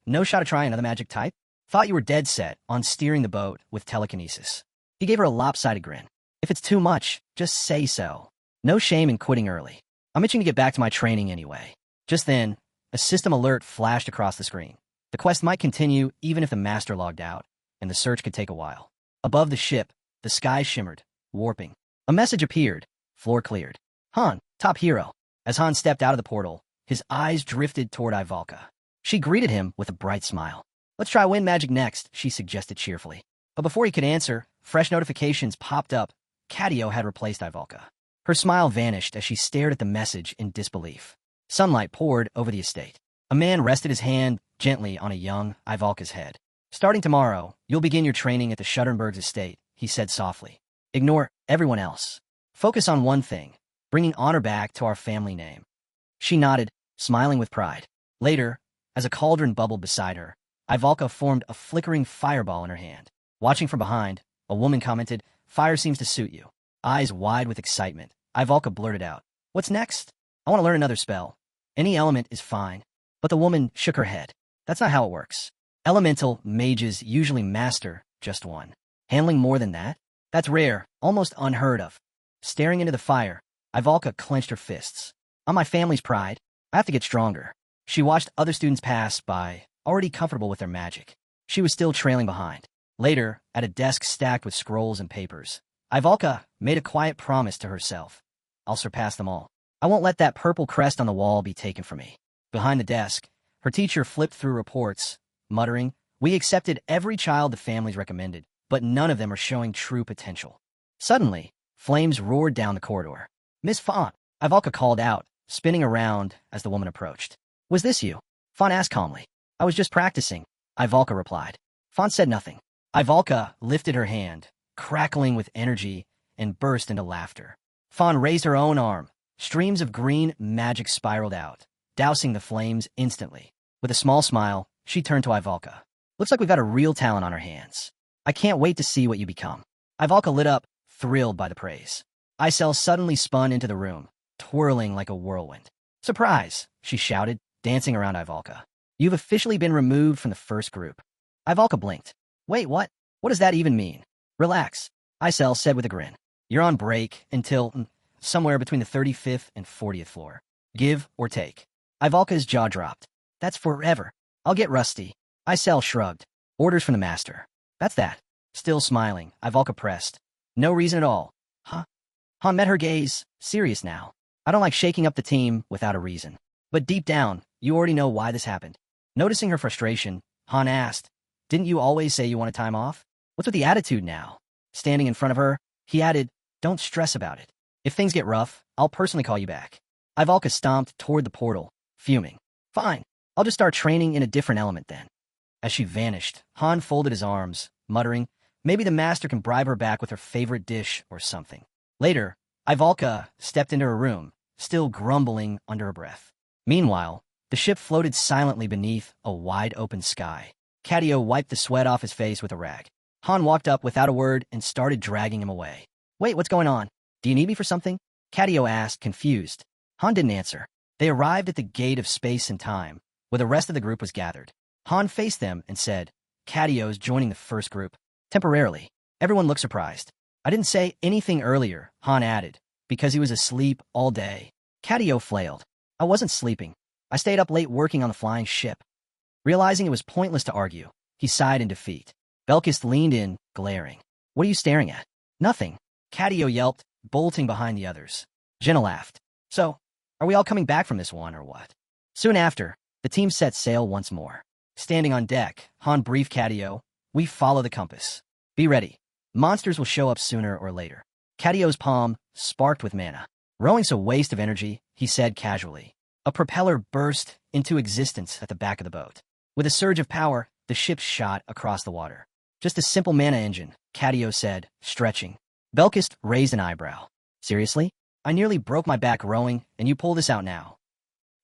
no shot of trying another magic type?" "Thought you were dead set on steering the boat with telekinesis." He gave her a lopsided grin. "If it's too much, just say so. No shame in quitting early. I'm itching to get back to my training anyway." Just then, a system alert flashed across the screen. The quest might continue even if the master logged out, and the search could take a while. Above the ship, the sky shimmered, warping. A message appeared, floor cleared. "Han, top hero." As Han stepped out of the portal, his eyes drifted toward Ivalka. She greeted him with a bright smile. "Let's try wind magic next," she suggested cheerfully. But before he could answer, fresh notifications popped up. Cadio had replaced Ivalka. Her smile vanished as she stared at the message in disbelief. Sunlight poured over the estate. A man rested his hand gently on a young Ivalka's head. "Starting tomorrow, you'll begin your training at the Schuttenberg's estate," he said softly. "Ignore everyone else. Focus on one thing, bringing honor back to our family name." She nodded, smiling with pride. Later, as a cauldron bubbled beside her, Ivalka formed a flickering fireball in her hand. Watching from behind, a woman commented, "Fire seems to suit you." Eyes wide with excitement, Ivalka blurted out, "What's next?" "I want to learn another spell. Any element is fine." But the woman shook her head. "That's not how it works. Elemental mages usually master just one." Handling more than that? That's rare, almost unheard of. Staring into the fire, Ivalka clenched her fists. On my family's pride, I have to get stronger. She watched other students pass by, already comfortable with their magic. She was still trailing behind. Later, at a desk stacked with scrolls and papers, Ivalka made a quiet promise to herself. I'll surpass them all. I won't let that purple crest on the wall be taken from me. Behind the desk, her teacher flipped through reports, muttering, we accepted every child the families recommended, but none of them are showing true potential. Suddenly, flames roared down the corridor. Miss Fawn, Ivalka called out, spinning around as the woman approached. Was this you? Fawn asked calmly. I was just practicing, Ivalka replied. Fawn said nothing. Ivalka lifted her hand, crackling with energy, and burst into laughter. Fawn raised her own arm. Streams of green magic spiraled out, dousing the flames instantly. With a small smile, she turned to Ivalka. Looks like we've got a real talent on our hands. I can't wait to see what you become. Ivalka lit up, thrilled by the praise. Isel suddenly spun into the room, twirling like a whirlwind. Surprise, she shouted, dancing around Ivalka. You've officially been removed from the first group. Ivalka blinked. Wait, what? What does that even mean? Relax, Isel said with a grin. You're on break until somewhere between the 35th and 40th floor. Give or take. Ivalka's jaw dropped. That's forever. I'll get rusty. Isel shrugged. Orders from the master. That's that. Still smiling, Ivalka pressed. No reason at all. Huh? Han met her gaze, serious now. I don't like shaking up the team without a reason. But deep down, you already know why this happened. Noticing her frustration, Han asked, didn't you always say you wanted time off? What's with the attitude now? Standing in front of her, he added, don't stress about it. If things get rough, I'll personally call you back. Ivalka stomped toward the portal, fuming. Fine, I'll just start training in a different element then. As she vanished, Han folded his arms, muttering, maybe the master can bribe her back with her favorite dish or something. Later, Ivalka stepped into her room, still grumbling under her breath. Meanwhile, the ship floated silently beneath a wide-open sky. Cadio wiped the sweat off his face with a rag. Han walked up without a word and started dragging him away. Wait, what's going on? Do you need me for something? Cadio asked, confused. Han didn't answer. They arrived at the gate of space and time, where the rest of the group was gathered. Han faced them and said, Cadio's joining the first group. Temporarily. Everyone looked surprised. I didn't say anything earlier, Han added, because he was asleep all day. Cadio flailed. I wasn't sleeping. I stayed up late working on the flying ship. Realizing it was pointless to argue, he sighed in defeat. Belkis leaned in, glaring. What are you staring at? Nothing. Cadio yelped, bolting behind the others. Jenna laughed. So, are we all coming back from this one or what? Soon after, the team set sail once more. Standing on deck, Han briefed Cadio, we follow the compass. Be ready. Monsters will show up sooner or later. Cadio's palm sparked with mana. Rowing's a waste of energy, he said casually. A propeller burst into existence at the back of the boat. With a surge of power, the ship shot across the water. Just a simple mana engine, Cadio said, stretching. Belkis raised an eyebrow. Seriously? I nearly broke my back rowing, and you pull this out now.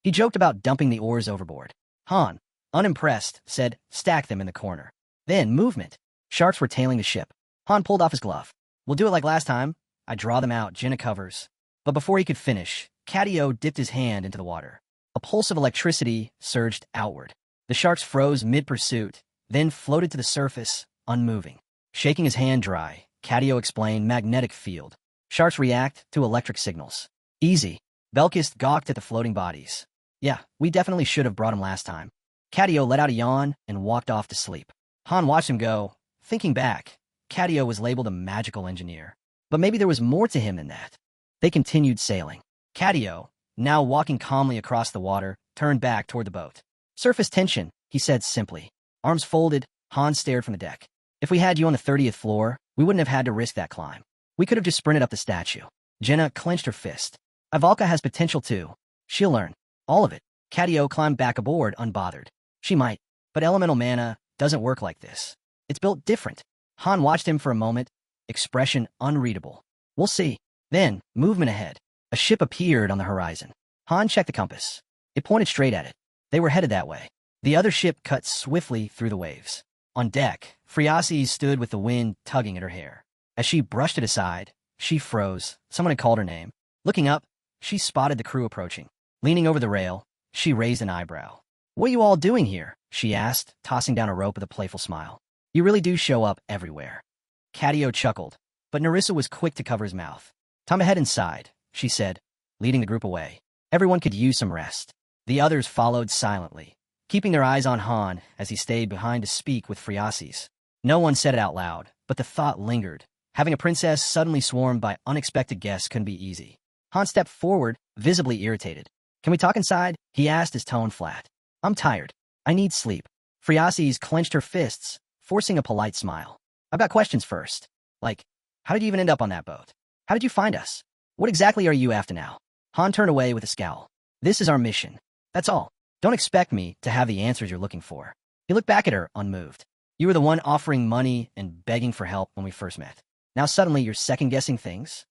He joked about dumping the oars overboard. Han, unimpressed, said, stack them in the corner. Then, movement. Sharks were tailing the ship. Han pulled off his glove. We'll do it like last time. I draw them out, Jenna covers. But before he could finish, Cadio dipped his hand into the water. A pulse of electricity surged outward. The sharks froze mid-pursuit, then floated to the surface, unmoving. Shaking his hand dry, Cadio explained magnetic field. Sharks react to electric signals. Easy. Belkis gawked at the floating bodies. Yeah, we definitely should have brought him last time. Cadio let out a yawn and walked off to sleep. Han watched him go. Thinking back, Cadio was labeled a magical engineer. But maybe there was more to him than that. They continued sailing. Cadio, now walking calmly across the water, turned back toward the boat. Surface tension, he said simply. Arms folded, Han stared from the deck. If we had you on the 30th floor, we wouldn't have had to risk that climb. We could have just sprinted up the statue. Jenna clenched her fist. Ivalka has potential too. She'll learn. All of it. Cadio climbed back aboard, unbothered. She might, but elemental mana doesn't work like this. It's built different. Han watched him for a moment, expression unreadable. We'll see. Then, movement ahead. A ship appeared on the horizon. Han checked the compass. It pointed straight at it. They were headed that way. The other ship cut swiftly through the waves. On deck, Friasi stood with the wind tugging at her hair. As she brushed it aside, she froze. Someone had called her name. Looking up, she spotted the crew approaching. Leaning over the rail, she raised an eyebrow. What are you all doing here? She asked, tossing down a rope with a playful smile. You really do show up everywhere. Catio chuckled, but Narissa was quick to cover his mouth. "Time to head inside," she said, leading the group away. Everyone could use some rest. The others followed silently, keeping their eyes on Han as he stayed behind to speak with Friasis. No one said it out loud, but the thought lingered. Having a princess suddenly swarmed by unexpected guests couldn't be easy. Han stepped forward, visibly irritated. "Can we talk inside?" he asked, his tone flat. "I'm tired. I need sleep." Friasis clenched her fists, forcing a polite smile. "I've got questions first. Like, how did you even end up on that boat? How did you find us? What exactly are you after now?" Han turned away with a scowl. "This is our mission. That's all. Don't expect me to have the answers you're looking for." He looked back at her, unmoved. "You were the one offering money and begging for help when we first met. Now suddenly you're second-guessing things?"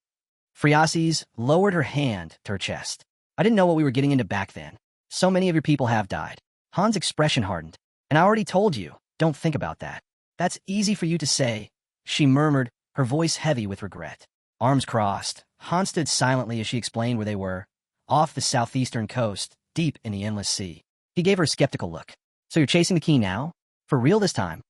Friasis lowered her hand to her chest. "I didn't know what we were getting into back then. So many of your people have died." Han's expression hardened. "And I already told you, don't think about that." "That's easy for you to say," she murmured, her voice heavy with regret. Arms crossed, Han stood silently as she explained where they were, off the southeastern coast, deep in the endless sea. He gave her a skeptical look. "So you're chasing the key now? For real this time?"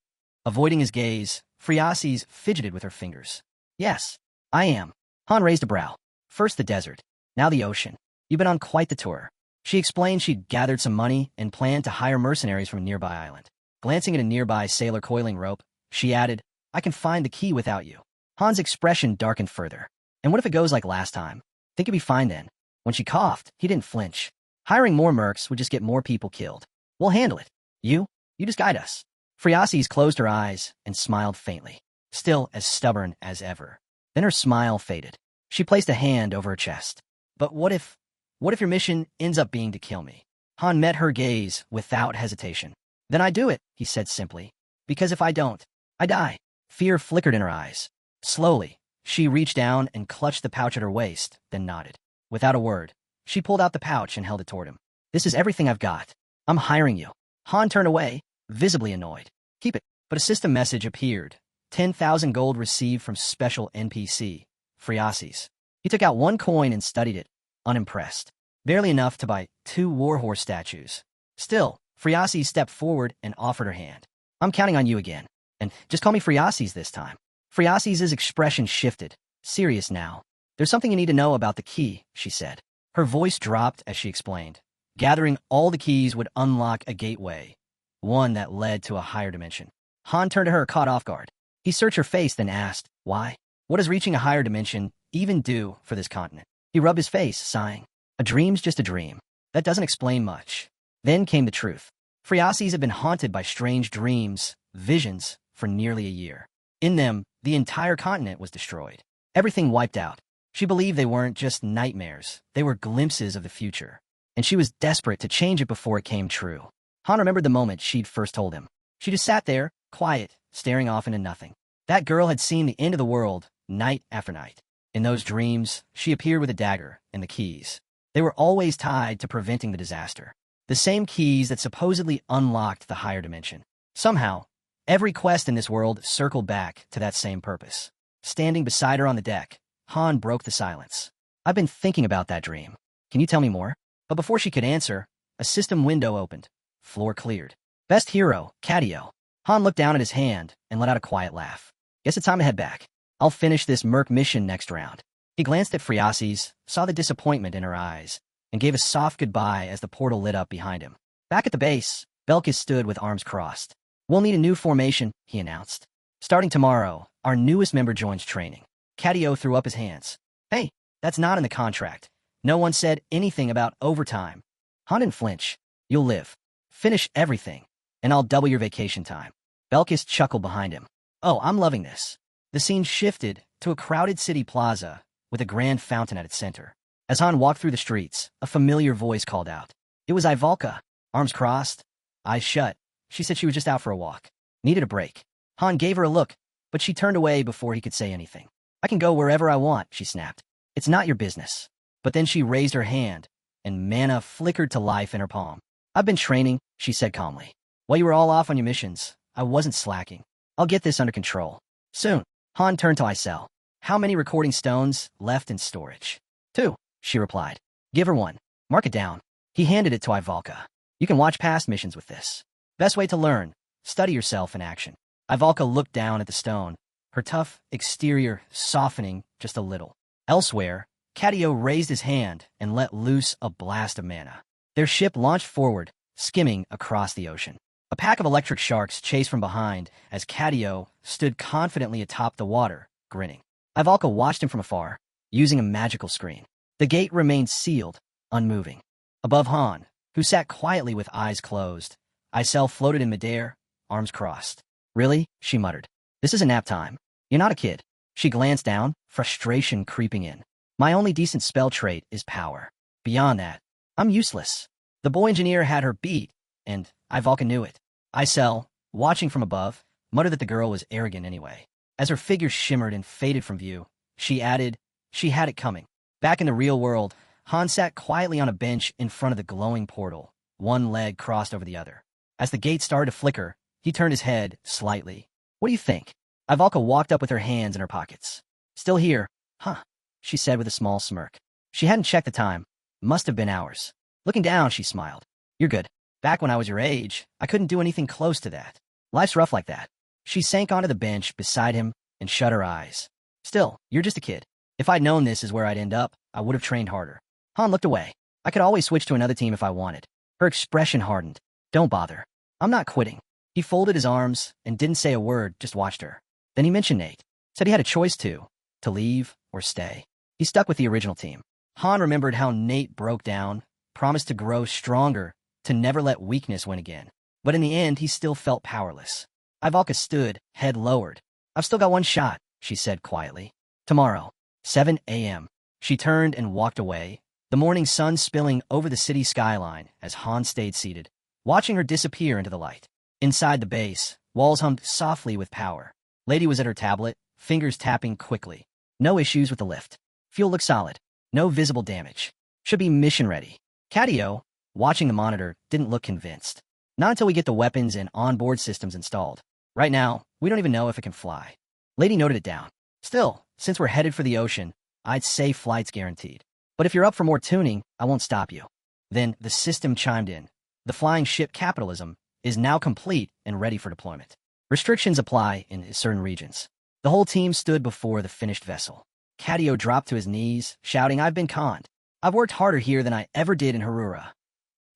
Avoiding his gaze, Friasis fidgeted with her fingers. "Yes, I am." Han raised a brow. "First the desert, now the ocean. You've been on quite the tour." She explained she'd gathered some money and planned to hire mercenaries from a nearby island. Glancing at a nearby sailor coiling rope, she added, "I can find the key without you." Han's expression darkened further. "And what if it goes like last time? Think you'd be fine then." When she coughed, he didn't flinch. "Hiring more mercs would just get more people killed. We'll handle it. You just guide us." Friasis closed her eyes and smiled faintly, still as stubborn as ever. Then her smile faded. She placed a hand over her chest. "But what if your mission ends up being to kill me?" Han met her gaze without hesitation. "Then I do it," he said simply. "Because if I don't, I die." Fear flickered in her eyes. Slowly, she reached down and clutched the pouch at her waist, then nodded. Without a word, she pulled out the pouch and held it toward him. "This is everything I've got. I'm hiring you." Han turned away, visibly annoyed. "Keep it." But a system message appeared. 10,000 gold received from special NPC, Friasis. He took out one coin and studied it, unimpressed. Barely enough to buy 2 warhorse statues. Still, Friasis stepped forward and offered her hand. "I'm counting on you again. And just call me Friasis this time." Friasis' expression shifted, serious now. "There's something you need to know about the key," she said. Her voice dropped as she explained. Gathering all the keys would unlock a gateway, one that led to a higher dimension. Han turned to her, caught off guard. He searched her face, then asked, "Why? What does reaching a higher dimension even do for this continent?" He rubbed his face, sighing. "A dream's just a dream. That doesn't explain much." Then came the truth. Friasis had been haunted by strange dreams, visions, for nearly a year. In them, the entire continent was destroyed. Everything wiped out. She believed they weren't just nightmares, they were glimpses of the future. And she was desperate to change it before it came true. Han remembered the moment she'd first told him. She just sat there, quiet, staring off into nothing. That girl had seen the end of the world, night after night. In those dreams, she appeared with a dagger and the keys. They were always tied to preventing the disaster. The same keys that supposedly unlocked the higher dimension. Somehow, every quest in this world circled back to that same purpose. Standing beside her on the deck, Han broke the silence. "I've been thinking about that dream. Can you tell me more?" But before she could answer, a system window opened. Floor cleared. "Best hero, Catio." Han looked down at his hand and let out a quiet laugh. "Guess it's time to head back. I'll finish this merc mission next round." He glanced at Friasis, saw the disappointment in her eyes, and gave a soft goodbye as the portal lit up behind him. Back at the base, Belkis stood with arms crossed. "We'll need a new formation," he announced. "Starting tomorrow, our newest member joins training." Catio threw up his hands. "Hey, that's not in the contract. No one said anything about overtime." Han didn't flinch. "You'll live. Finish everything, and I'll double your vacation time." Belkis chuckled behind him. "Oh, I'm loving this." The scene shifted to a crowded city plaza with a grand fountain at its center. As Han walked through the streets, a familiar voice called out. It was Ivalka, arms crossed, eyes shut. She said she was just out for a walk. Needed a break. Han gave her a look, but she turned away before he could say anything. "I can go wherever I want," she snapped. "It's not your business." But then she raised her hand, and mana flickered to life in her palm. "I've been training," she said calmly. "While you were all off on your missions, I wasn't slacking. I'll get this under control. Soon." Han turned to Isel. "How many recording stones left in storage?" "2," she replied. "Give her one. Mark it down." He handed it to Ivalka. "You can watch past missions with this. Best way to learn. Study yourself in action." Ivalka looked down at the stone, her tough exterior softening just a little. Elsewhere, Catio raised his hand and let loose a blast of mana. Their ship launched forward, skimming across the ocean. A pack of electric sharks chased from behind as Catio stood confidently atop the water, grinning. Ivalka watched him from afar, using a magical screen. The gate remained sealed, unmoving. Above Han, who sat quietly with eyes closed, Isel floated in midair, arms crossed. "Really?" she muttered. "This isn't nap time. You're not a kid." She glanced down, frustration creeping in. "My only decent spell trait is power. Beyond that, I'm useless." The boy engineer had her beat, and Ivalka knew it. Isel, watching from above, muttered that the girl was arrogant anyway. As her figure shimmered and faded from view, she added, she had it coming. Back in the real world, Han sat quietly on a bench in front of the glowing portal, one leg crossed over the other. As the gate started to flicker, he turned his head slightly. "What do you think?" Ivalka walked up with her hands in her pockets. "Still here, huh?" she said with a small smirk. She hadn't checked the time. Must have been hours. Looking down, she smiled. "You're good. Back when I was your age, I couldn't do anything close to that. Life's rough like that." She sank onto the bench beside him and shut her eyes. "Still, you're just a kid. If I'd known this is where I'd end up, I would have trained harder." Han looked away. "I could always switch to another team if I wanted." Her expression hardened. "Don't bother. I'm not quitting." He folded his arms and didn't say a word, just watched her. Then he mentioned Nate. Said he had a choice to leave or stay. He stuck with the original team. Han remembered how Nate broke down, promised to grow stronger, to never let weakness win again. But in the end, he still felt powerless. Ivalka stood, head lowered. "I've still got one shot," she said quietly. "Tomorrow, 7 a.m. She turned and walked away, the morning sun spilling over the city skyline as Han stayed seated, watching her disappear into the light. Inside the base, walls hummed softly with power. Lady was at her tablet, fingers tapping quickly. No issues with the lift. Fuel looked solid. No visible damage. Should be mission ready. Catio, watching the monitor, didn't look convinced. "Not until we get the weapons and onboard systems installed. Right now, we don't even know if it can fly." Lady noted it down. "Still, since we're headed for the ocean, I'd say flight's guaranteed. But if you're up for more tuning, I won't stop you." Then the system chimed in. "The flying ship capitalism is now complete and ready for deployment. Restrictions apply in certain regions." The whole team stood before the finished vessel. Catio dropped to his knees, shouting, "I've been conned. I've worked harder here than I ever did in Harura."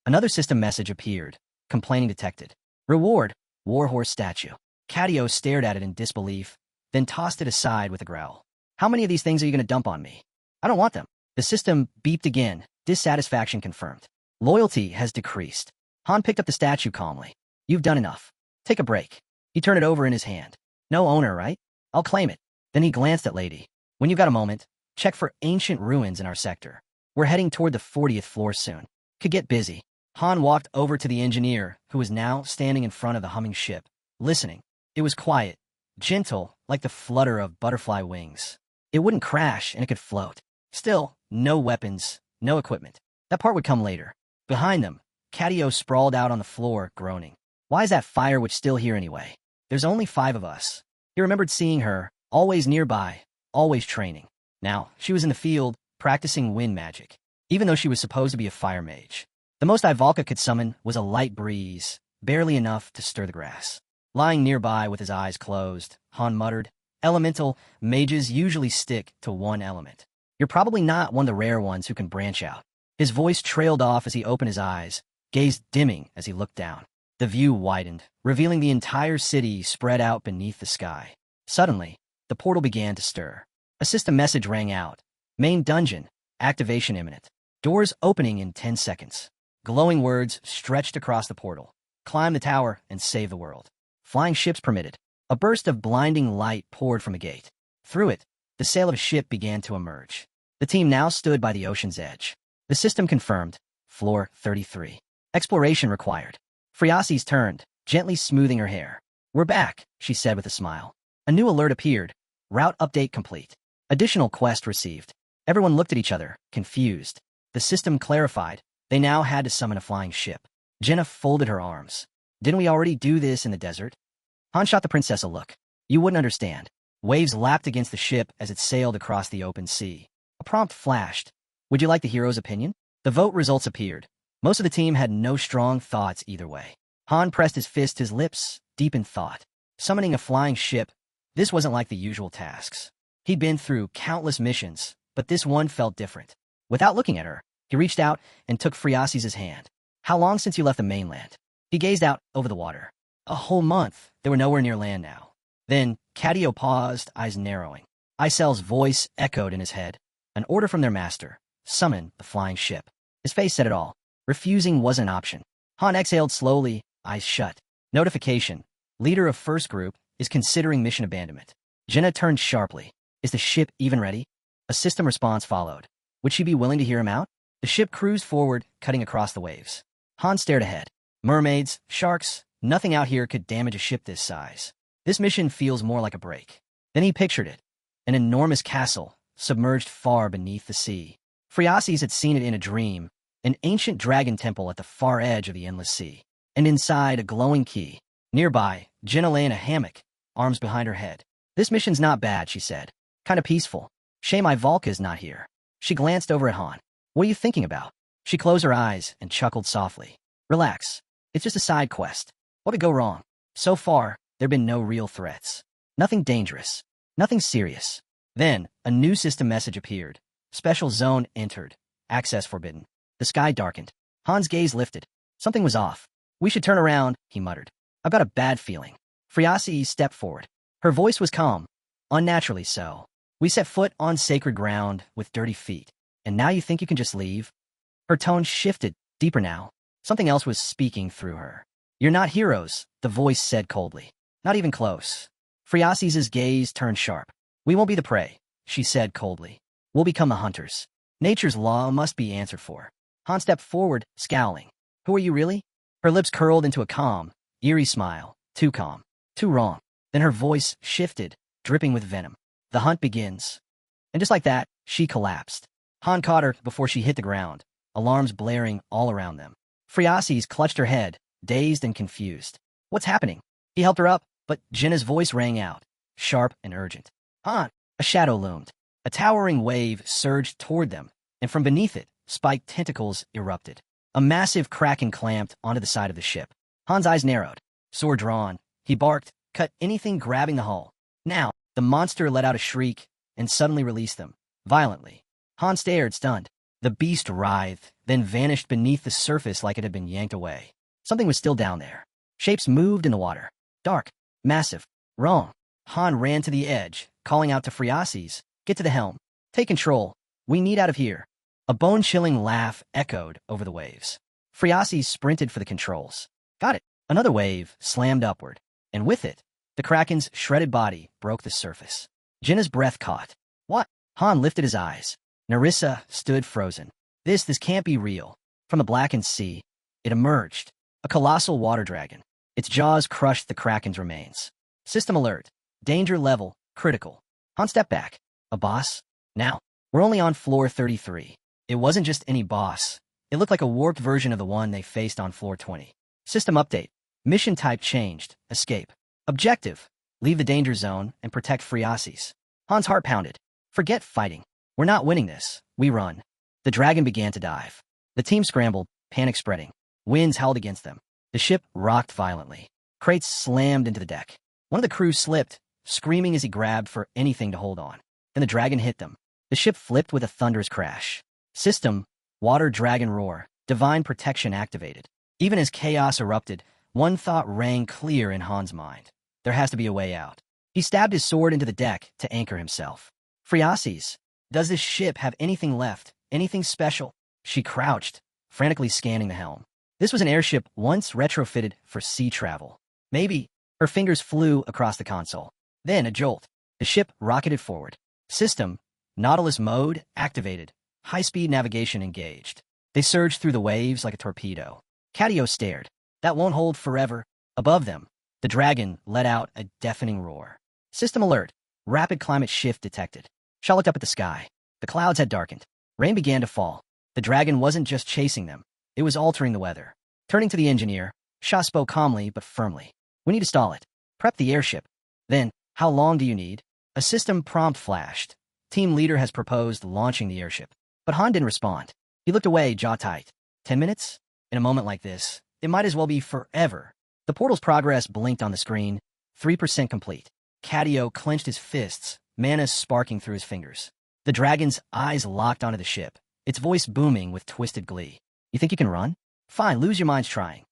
Another system message appeared. Complaining detected. "Reward, warhorse statue." Catio stared at it in disbelief, then tossed it aside with a growl. "How many of these things are you going to dump on me? I don't want them." The system beeped again, dissatisfaction confirmed. "Loyalty has decreased." Han picked up the statue calmly. "You've done enough. Take a break." He turned it over in his hand. "No owner, right? I'll claim it." Then he glanced at Lady. "When you've got a moment, check for ancient ruins in our sector. We're heading toward the 40th floor soon. Could get busy." Han walked over to the engineer, who was now standing in front of the humming ship, listening. It was quiet, gentle, like the flutter of butterfly wings. It wouldn't crash and it could float. Still, no weapons, no equipment. That part would come later. Behind them, Catio sprawled out on the floor, groaning. "Why is that firewitch still here anyway? There's only 5 of us." He remembered seeing her, always nearby, always training. Now, she was in the field, practicing wind magic, even though she was supposed to be a fire mage. The most Ivalka could summon was a light breeze, barely enough to stir the grass. Lying nearby with his eyes closed, Han muttered, "Elemental mages usually stick to one element. You're probably not one of the rare ones who can branch out." His voice trailed off as he opened his eyes, gaze dimming as he looked down. The view widened, revealing the entire city spread out beneath the sky. Suddenly, the portal began to stir. A system message rang out. "Main dungeon, activation imminent. Doors opening in 10 seconds. Glowing words stretched across the portal. "Climb the tower and save the world. Flying ships permitted." A burst of blinding light poured from a gate. Through it, the sail of a ship began to emerge. The team now stood by the ocean's edge. The system confirmed. Floor 33. Exploration required. Friasis turned, gently smoothing her hair. "We're back," she said with a smile. A new alert appeared. Route update complete. Additional quest received. Everyone looked at each other, confused. The system clarified. They now had to summon a flying ship. Jenna folded her arms. "Didn't we already do this in the desert?" Han shot the princess a look. "You wouldn't understand." Waves lapped against the ship as it sailed across the open sea. A prompt flashed. "Would you like the hero's opinion?" The vote results appeared. Most of the team had no strong thoughts either way. Han pressed his fist to his lips, deep in thought. Summoning a flying ship, This wasn't like the usual tasks. He'd been through countless missions, but this one felt different. Without looking at her, he reached out and took Friasis's hand. How long since you left the mainland? He gazed out over the water. A whole month. They were nowhere near land now. Then, Cadio paused, eyes narrowing. Isel's voice echoed in his head. An order from their master. Summon the flying ship. His face said it all. Refusing wasn't an option. Han exhaled slowly, eyes shut. Notification. Leader of first group is considering mission abandonment. Jenna turned sharply. Is the ship even ready? A system response followed. Would she be willing to hear him out? The ship cruised forward, cutting across the waves. Han stared ahead. Mermaids, sharks, nothing out here could damage a ship this size. This mission feels more like a break. Then he pictured it. An enormous castle, submerged far beneath the sea. Friasis had seen it in a dream, an ancient dragon temple at the far edge of the endless sea. And inside, a glowing key. Nearby, Jenna lay in a hammock, arms behind her head. This mission's not bad, she said. Kinda peaceful. Shame Ivalka's not here. She glanced over at Han. What are you thinking about? She closed her eyes and chuckled softly. Relax. It's just a side quest. What could go wrong? So far, there've been no real threats. Nothing dangerous. Nothing serious. Then, a new system message appeared. Special zone entered. Access forbidden. The sky darkened. Han's gaze lifted. Something was off. We should turn around, he muttered. I've got a bad feeling. Friasi stepped forward. Her voice was calm. Unnaturally so. We set foot on sacred ground with dirty feet. And now you think you can just leave? Her tone shifted, deeper now. Something else was speaking through her. You're not heroes, the voice said coldly. Not even close. Friasis's gaze turned sharp. We won't be the prey, she said coldly. We'll become the hunters. Nature's law must be answered for. Han stepped forward, scowling. Who are you really? Her lips curled into a calm, eerie smile. Too calm. Too wrong. Then her voice shifted, dripping with venom. The hunt begins. And just like that, she collapsed. Han caught her before she hit the ground, alarms blaring all around them. Friasis clutched her head, dazed and confused. What's happening? He helped her up, but Jenna's voice rang out, sharp and urgent. Han! A shadow loomed. A towering wave surged toward them, and from beneath it, spiked tentacles erupted. A massive kraken clamped onto the side of the ship. Han's eyes narrowed. Sword drawn, he barked, cut anything grabbing the hull. Now, the monster let out a shriek and suddenly released them, violently. Han stared, stunned. The beast writhed, then vanished beneath the surface like it had been yanked away. Something was still down there. Shapes moved in the water. Dark, massive, wrong. Han ran to the edge, calling out to Friasis, get to the helm. Take control. We need out of here. A bone-chilling laugh echoed over the waves. Friasis sprinted for the controls. Got it. Another wave slammed upward, and with it, the Kraken's shredded body broke the surface. Jenna's breath caught. What? Han lifted his eyes. Narissa stood frozen. This can't be real. From the blackened sea, it emerged. A colossal water dragon. Its jaws crushed the Kraken's remains. System alert. Danger level, critical. Han stepped back. A boss? Now, we're only on floor 33. It wasn't just any boss. It looked like a warped version of the one they faced on floor 20. System update. Mission type changed. Escape. Objective. Leave the danger zone and protect Friasis. Han's heart pounded. Forget fighting. We're not winning this. We run. The dragon began to dive. The team scrambled, panic spreading. Winds howled against them. The ship rocked violently. Crates slammed into the deck. One of the crew slipped, screaming as he grabbed for anything to hold on. Then the dragon hit them. The ship flipped with a thunderous crash. System, water dragon roar, divine protection activated. Even as chaos erupted, one thought rang clear in Han's mind. There has to be a way out. He stabbed his sword into the deck to anchor himself. Friasis, does this ship have anything left? Anything special? She crouched, frantically scanning the helm. This was an airship once retrofitted for sea travel. Maybe. Her fingers flew across the console. Then a jolt. The ship rocketed forward. System, Nautilus mode, activated. High-speed navigation engaged. They surged through the waves like a torpedo. Cadio stared. That won't hold forever. Above them, the dragon let out a deafening roar. System alert. Rapid climate shift detected. Shaw looked up at the sky. The clouds had darkened. Rain began to fall. The dragon wasn't just chasing them. It was altering the weather. Turning to the engineer, Shaw spoke calmly but firmly. We need to stall it. Prep the airship. Then, how long do you need? A system prompt flashed. Team leader has proposed launching the airship. But Han didn't respond. He looked away, jaw tight. 10 minutes? In a moment like this, it might as well be forever. The portal's progress blinked on the screen. 3% complete. Catio clenched his fists, mana sparking through his fingers. The dragon's eyes locked onto the ship, its voice booming with twisted glee. You think you can run? Fine, lose your minds trying.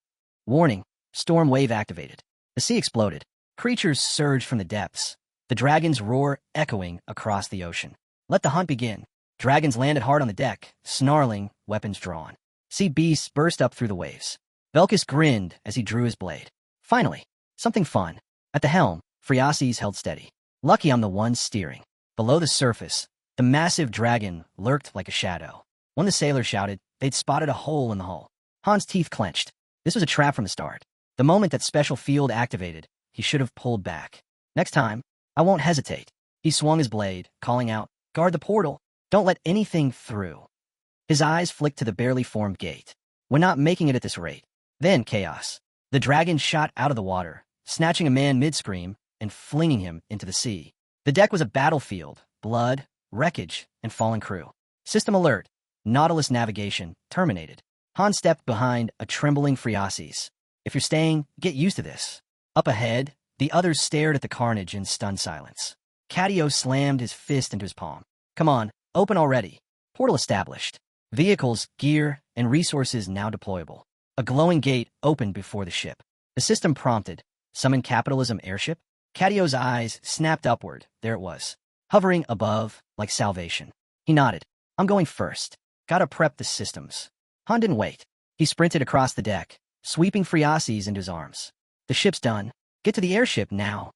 Warning, storm wave activated. The sea exploded. Creatures surged from the depths, the dragon's roar echoing across the ocean. Let the hunt begin. Dragons landed hard on the deck, snarling, weapons drawn. Sea beasts burst up through the waves. Velkus grinned as he drew his blade. Finally, something fun. At the helm, Phreaces held steady. Lucky I'm the one steering. Below the surface, the massive dragon lurked like a shadow. When the sailors shouted, they'd spotted a hole in the hull. Han's teeth clenched. This was a trap from the start. The moment that special field activated, he should have pulled back. Next time, I won't hesitate. He swung his blade, calling out, guard the portal. Don't let anything through. His eyes flicked to the barely formed gate. We're not making it at this rate. Then chaos. The dragon shot out of the water, snatching a man mid-scream and flinging him into the sea. The deck was a battlefield, blood, wreckage, and fallen crew. System alert. Nautilus navigation terminated. Han stepped behind a trembling Phreaces. If you're staying, get used to this. Up ahead, the others stared at the carnage in stunned silence. Catio slammed his fist into his palm. Come on, open already. Portal established. Vehicles, gear, and resources now deployable. A glowing gate opened before the ship. The system prompted, summon capitalism airship? Catio's eyes snapped upward. There it was, hovering above like salvation. He nodded. I'm going first. Gotta prep the systems. Han didn't wait. He sprinted across the deck, sweeping Phreaces into his arms. The ship's done. Get to the airship now.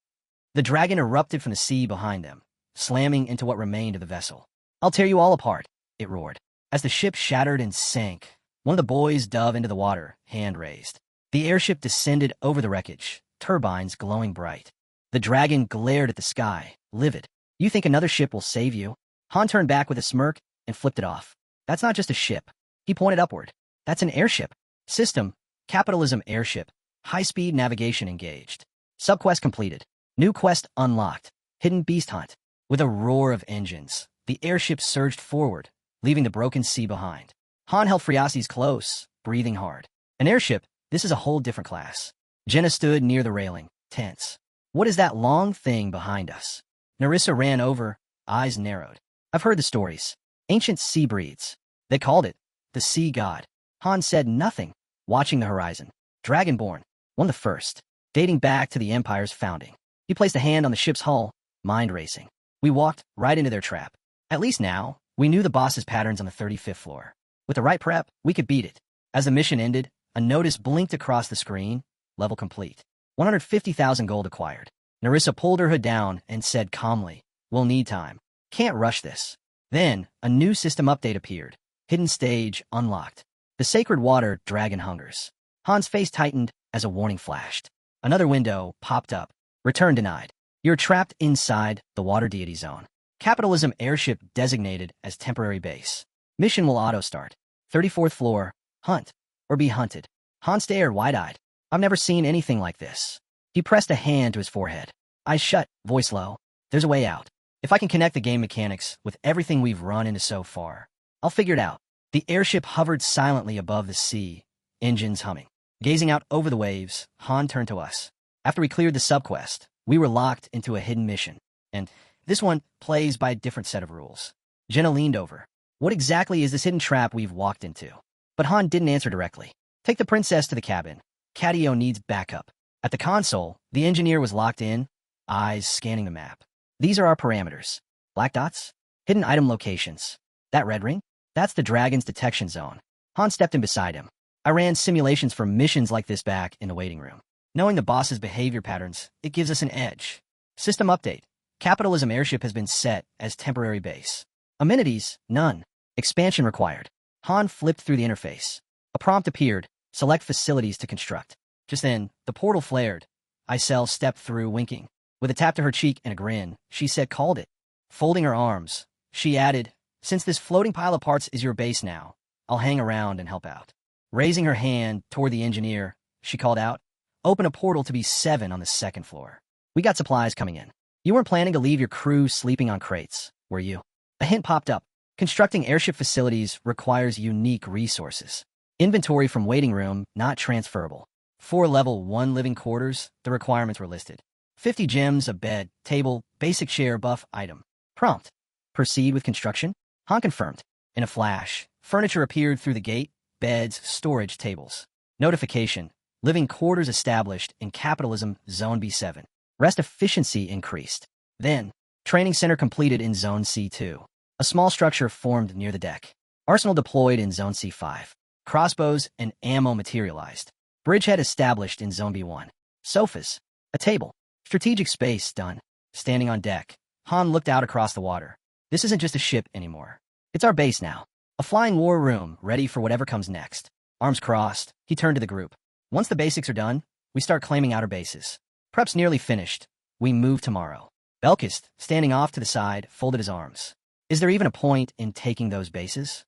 The dragon erupted from the sea behind them, slamming into what remained of the vessel. I'll tear you all apart, it roared. As the ship shattered and sank, one of the boys dove into the water, hand raised. The airship descended over the wreckage, turbines glowing bright. The dragon glared at the sky, livid. You think another ship will save you? Han turned back with a smirk and flipped it off. That's not just a ship. He pointed upward. That's an airship. System, capitalism airship. High-speed navigation engaged. Subquest completed. New quest unlocked. Hidden beast hunt. With a roar of engines, the airship surged forward, leaving the broken sea behind. Han held Phreaces close, breathing hard. An airship, this is a whole different class. Jenna stood near the railing, tense. What is that long thing behind us? Nerissa ran over, eyes narrowed. I've heard the stories. Ancient sea breeds. They called it the sea god. Han said nothing, watching the horizon. Dragonborn, one of the first, dating back to the Empire's founding. He placed a hand on the ship's hull, mind racing. We walked right into their trap. At least now, we knew the boss's patterns on the 35th floor. With the right prep, we could beat it. As the mission ended, a notice blinked across the screen. Level complete. 150,000 gold acquired. Nerissa pulled her hood down and said calmly, we'll need time. Can't rush this. Then, a new system update appeared. Hidden stage unlocked. The sacred water dragon hungers. Han's face tightened as a warning flashed. Another window popped up. Return denied. You're trapped inside the water deity zone. Capitalism airship designated as temporary base. Mission will auto-start. 34th floor. Hunt. Or be hunted. Han stared wide-eyed. I've never seen anything like this. He pressed a hand to his forehead. Eyes shut, voice low. There's a way out. If I can connect the game mechanics with everything we've run into so far, I'll figure it out. The airship hovered silently above the sea, engines humming. Gazing out over the waves, Han turned to us. After we cleared the subquest, we were locked into a hidden mission. And this one plays by a different set of rules. Jenna leaned over. What exactly is this hidden trap we've walked into? But Han didn't answer directly. Take the princess to the cabin. Catio needs backup. At the console, the engineer was locked in, eyes scanning the map. These are our parameters. Black dots? Hidden item locations. That red ring? That's the dragon's detection zone. Han stepped in beside him. I ran simulations for missions like this back in the waiting room. Knowing the boss's behavior patterns, it gives us an edge. System update. Capitalism airship has been set as temporary base. Amenities, none. Expansion required. Han flipped through the interface. A prompt appeared. Select facilities to construct. Just then, the portal flared. Isel stepped through, winking. With a tap to her cheek and a grin, she said, called it. Folding her arms, she added, since this floating pile of parts is your base now, I'll hang around and help out. Raising her hand toward the engineer, she called out, open a portal to B7 on the 2nd floor. We got supplies coming in. You weren't planning to leave your crew sleeping on crates, were you? A hint popped up. Constructing airship facilities requires unique resources. Inventory from waiting room, not transferable. For level 1 living quarters, the requirements were listed. 50 gems, a bed, table, basic share buff item. Prompt. Proceed with construction? Han confirmed. In a flash, furniture appeared through the gate, beds, storage tables. Notification. Living quarters established in Capitalism Zone B7. Rest efficiency increased. Then, training center completed in Zone C2. A small structure formed near the deck. Arsenal deployed in Zone C5. Crossbows and ammo materialized. Bridgehead established in Zone B1. Sofas. A table. Strategic space done. Standing on deck, Han looked out across the water. This isn't just a ship anymore. It's our base now. A flying war room ready for whatever comes next. Arms crossed, he turned to the group. Once the basics are done, we start claiming outer bases. Prep's nearly finished. We move tomorrow. Belkist, standing off to the side, folded his arms. Is there even a point in taking those bases?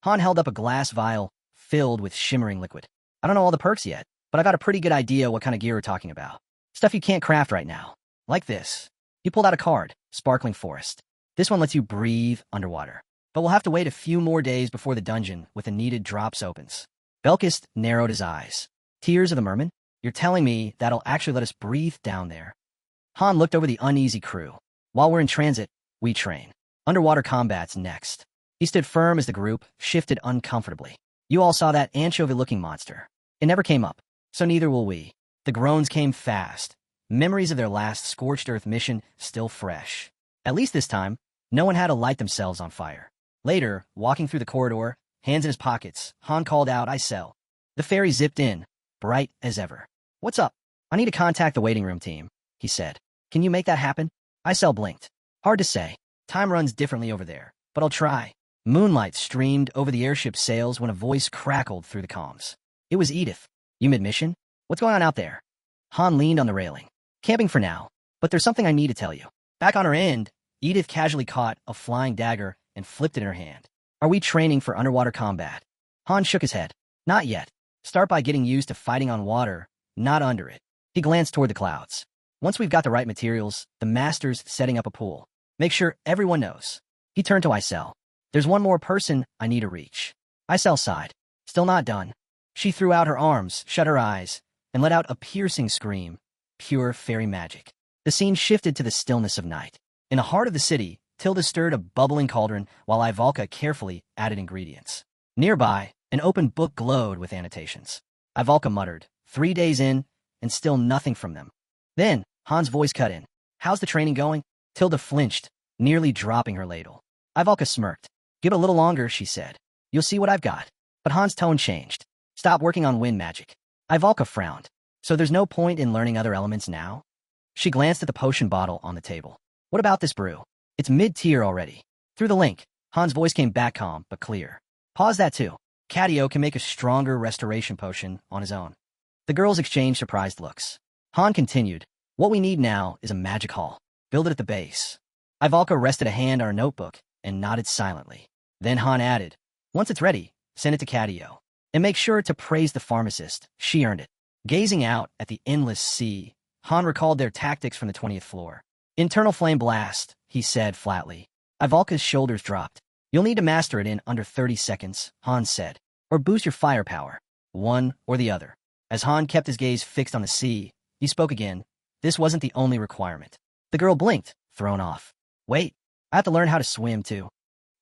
Han held up a glass vial filled with shimmering liquid. I don't know all the perks yet, but I got a pretty good idea what kind of gear we're talking about. Stuff you can't craft right now. Like this. He pulled out a card, Sparkling Forest. This one lets you breathe underwater. But we'll have to wait a few more days before the dungeon with the needed drops opens. Belkist narrowed his eyes. Tears of the Merman? You're telling me that'll actually let us breathe down there? Han looked over the uneasy crew. While we're in transit, we train. Underwater combat's next. He stood firm as the group shifted uncomfortably. You all saw that anchovy-looking monster. It never came up, so neither will we. The groans came fast. Memories of their last scorched earth mission still fresh. At least this time, no one had to light themselves on fire. Later, walking through the corridor, hands in his pockets, Han called out, Isel. The ferry zipped in, bright as ever. What's up? I need to contact the waiting room team, he said. Can you make that happen? Isel blinked. Hard to say. Time runs differently over there, but I'll try. Moonlight streamed over the airship's sails when a voice crackled through the comms. It was Edith. You mid-mission? What's going on out there? Han leaned on the railing. Camping for now, but there's something I need to tell you. Back on her end, Edith casually caught a flying dagger and flipped it in her hand. Are we training for underwater combat? Han shook his head. Not yet. Start by getting used to fighting on water, not under it. He glanced toward the clouds. Once we've got the right materials, the master's setting up a pool. Make sure everyone knows. He turned to Isel. There's one more person I need to reach. Isel sighed. Still not done. She threw out her arms, shut her eyes, and let out a piercing scream. Pure fairy magic. The scene shifted to the stillness of night. In the heart of the city, Tilda stirred a bubbling cauldron while Ivalka carefully added ingredients. Nearby, an open book glowed with annotations. Ivalka muttered, 3 days in, and still nothing from them. Then, Han's voice cut in. How's the training going? Tilda flinched, nearly dropping her ladle. Ivalka smirked. Give it a little longer, she said. You'll see what I've got. But Han's tone changed. Stop working on wind magic. Ivalka frowned. So there's no point in learning other elements now? She glanced at the potion bottle on the table. What about this brew? It's mid-tier already. Through the link, Han's voice came back calm, but clear. Pause that too. Cadio can make a stronger restoration potion on his own. The girls exchanged surprised looks. Han continued, what we need now is a magic hall. Build it at the base. Ivalka rested a hand on her notebook and nodded silently. Then Han added, once it's ready, send it to Cadio. And make sure to praise the pharmacist. She earned it. Gazing out at the endless sea, Han recalled their tactics from the 20th floor. Internal flame blast, he said flatly. Ivalka's shoulders dropped. You'll need to master it in under 30 seconds, Han said. Or boost your firepower. One or the other. As Han kept his gaze fixed on the sea, he spoke again. This wasn't the only requirement. The girl blinked, thrown off. Wait, I have to learn how to swim too.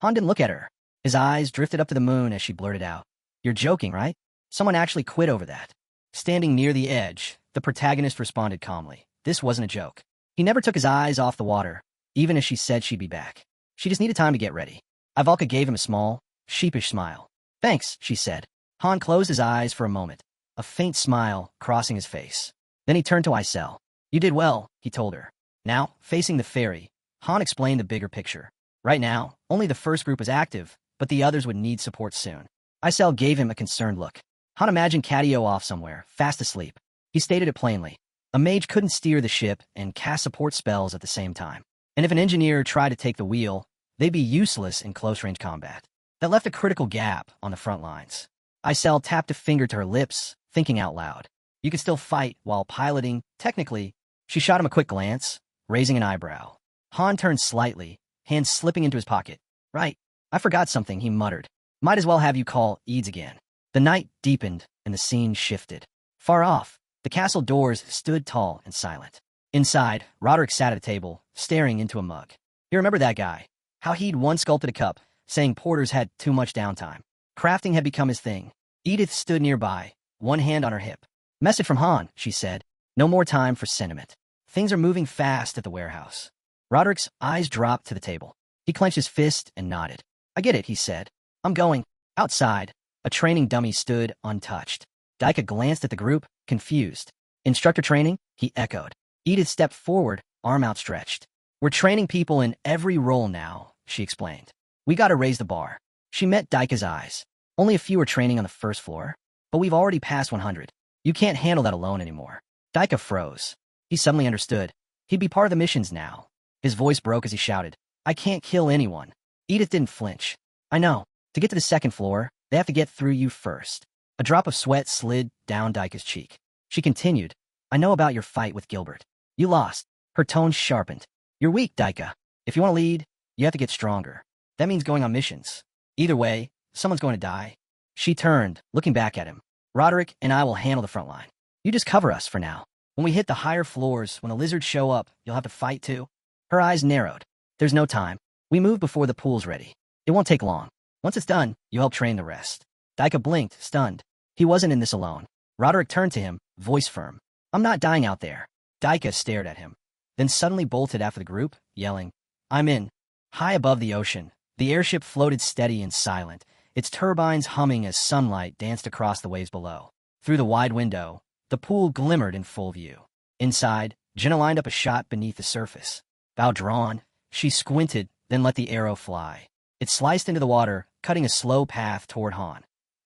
Han didn't look at her. His eyes drifted up to the moon as she blurted out. You're joking, right? Someone actually quit over that. Standing near the edge, the protagonist responded calmly. This wasn't a joke. He never took his eyes off the water, even as she said she'd be back. She just needed time to get ready. Ivalka gave him a small, sheepish smile. Thanks, she said. Han closed his eyes for a moment, a faint smile crossing his face. Then he turned to Isel. You did well, he told her. Now, facing the ferry, Han explained the bigger picture. Right now, only the first group was active, but the others would need support soon. Isel gave him a concerned look. Han imagined Cadio off somewhere, fast asleep. He stated it plainly. A mage couldn't steer the ship and cast support spells at the same time. And if an engineer tried to take the wheel, they'd be useless in close-range combat. That left a critical gap on the front lines. Isel tapped a finger to her lips, thinking out loud. You could still fight while piloting, technically. She shot him a quick glance, raising an eyebrow. Han turned slightly, hands slipping into his pocket. Right, I forgot something, he muttered. Might as well have you call Eads again. The night deepened, and the scene shifted. Far off, the castle doors stood tall and silent. Inside, Roderick sat at a table, staring into a mug. You remember that guy? How he'd once sculpted a cup, saying porters had too much downtime. Crafting had become his thing. Edith stood nearby, one hand on her hip. Message from Han, she said. No more time for sentiment. Things are moving fast at the warehouse. Roderick's eyes dropped to the table. He clenched his fist and nodded. I get it, he said. I'm going. Outside, a training dummy stood untouched. Daika glanced at the group, confused. Instructor training? He echoed. Edith stepped forward, arm outstretched. We're training people in every role now, she explained. We gotta raise the bar. She met Daika's eyes. Only a few are training on the first floor, but we've already passed 100. You can't handle that alone anymore. Daika froze. He suddenly understood. He'd be part of the missions now. His voice broke as he shouted, I can't kill anyone. Edith didn't flinch. I know. To get to the second floor, they have to get through you first. A drop of sweat slid down Daika's cheek. She continued, I know about your fight with Gilbert. You lost. Her tone sharpened. You're weak, Daika. If you want to lead, you have to get stronger. That means going on missions. Either way, someone's going to die. She turned, looking back at him. Roderick and I will handle the front line. You just cover us for now. When we hit the higher floors, when the lizards show up, you'll have to fight too. Her eyes narrowed. There's no time. We move before the pool's ready. It won't take long. Once it's done, you help train the rest. Daika blinked, stunned. He wasn't in this alone. Roderick turned to him, voice firm. I'm not dying out there. Daika stared at him, then suddenly bolted after the group, yelling, I'm in. High above the ocean, the airship floated steady and silent, its turbines humming as sunlight danced across the waves below. Through the wide window, the pool glimmered in full view. Inside, Jenna lined up a shot beneath the surface. Bow drawn, she squinted, then let the arrow fly. It sliced into the water, cutting a slow path toward Han,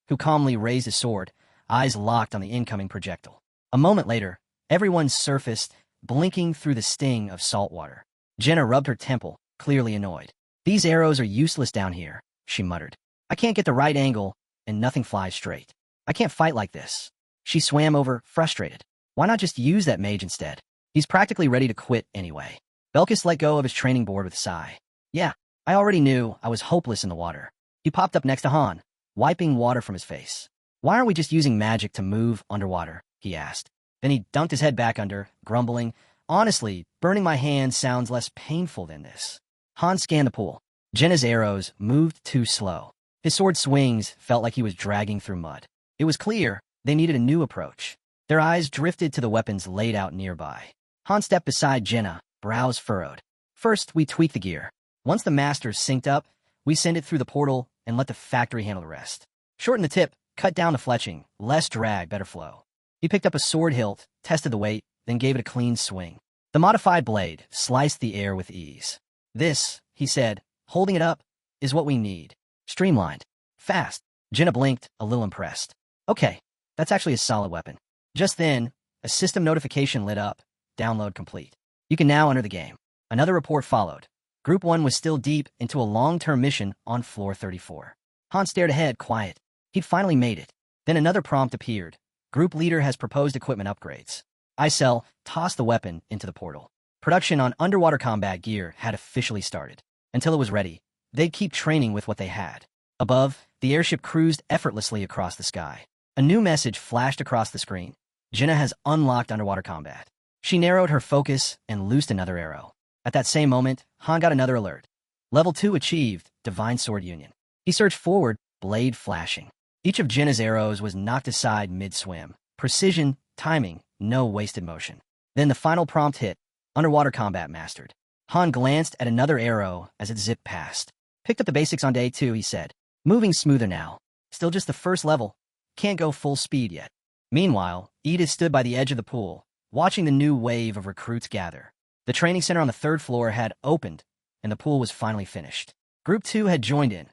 who calmly raised his sword, eyes locked on the incoming projectile. A moment later, everyone surfaced, blinking through the sting of salt water. Jenna rubbed her temple, clearly annoyed. These arrows are useless down here, she muttered. I can't get the right angle, and nothing flies straight. I can't fight like this. She swam over, frustrated. Why not just use that mage instead? He's practically ready to quit anyway. Belkis let go of his training board with a sigh. Yeah, I already knew I was hopeless in the water. He popped up next to Han, wiping water from his face. Why aren't we just using magic to move underwater? He asked. Then he dunked his head back under, grumbling, honestly, burning my hand sounds less painful than this. Han scanned the pool. Jenna's arrows moved too slow. His sword swings felt like he was dragging through mud. It was clear they needed a new approach. Their eyes drifted to the weapons laid out nearby. Han stepped beside Jenna, brows furrowed. First, we tweak the gear. Once the master's synced up, we send it through the portal and let the factory handle the rest. Shorten the tip, cut down the fletching, less drag, better flow. He picked up a sword hilt, tested the weight, then gave it a clean swing. The modified blade sliced the air with ease. This, he said, holding it up, is what we need. Streamlined. Fast. Jenna blinked, a little impressed. Okay, that's actually a solid weapon. Just then, a system notification lit up. Download complete. You can now enter the game. Another report followed. Group 1 was still deep into a long-term mission on floor 34. Han stared ahead, quiet. He'd finally made it. Then another prompt appeared. Group leader has proposed equipment upgrades. Isel tossed the weapon into the portal. Production on underwater combat gear had officially started. Until it was ready, they'd keep training with what they had. Above, the airship cruised effortlessly across the sky. A new message flashed across the screen. Jenna has unlocked underwater combat. She narrowed her focus and loosed another arrow. At that same moment, Han got another alert. Level 2 achieved, Divine Sword Union. He surged forward, blade flashing. Each of Jenna's arrows was knocked aside mid-swim. Precision, timing, no wasted motion. Then the final prompt hit. Underwater combat mastered. Han glanced at another arrow as it zipped past. Picked up the basics on day 2, he said. Moving smoother now. Still just the first level. Can't go full speed yet. Meanwhile, Edith stood by the edge of the pool, watching the new wave of recruits gather. The training center on the 3rd floor had opened, and the pool was finally finished. Group 2 had joined in.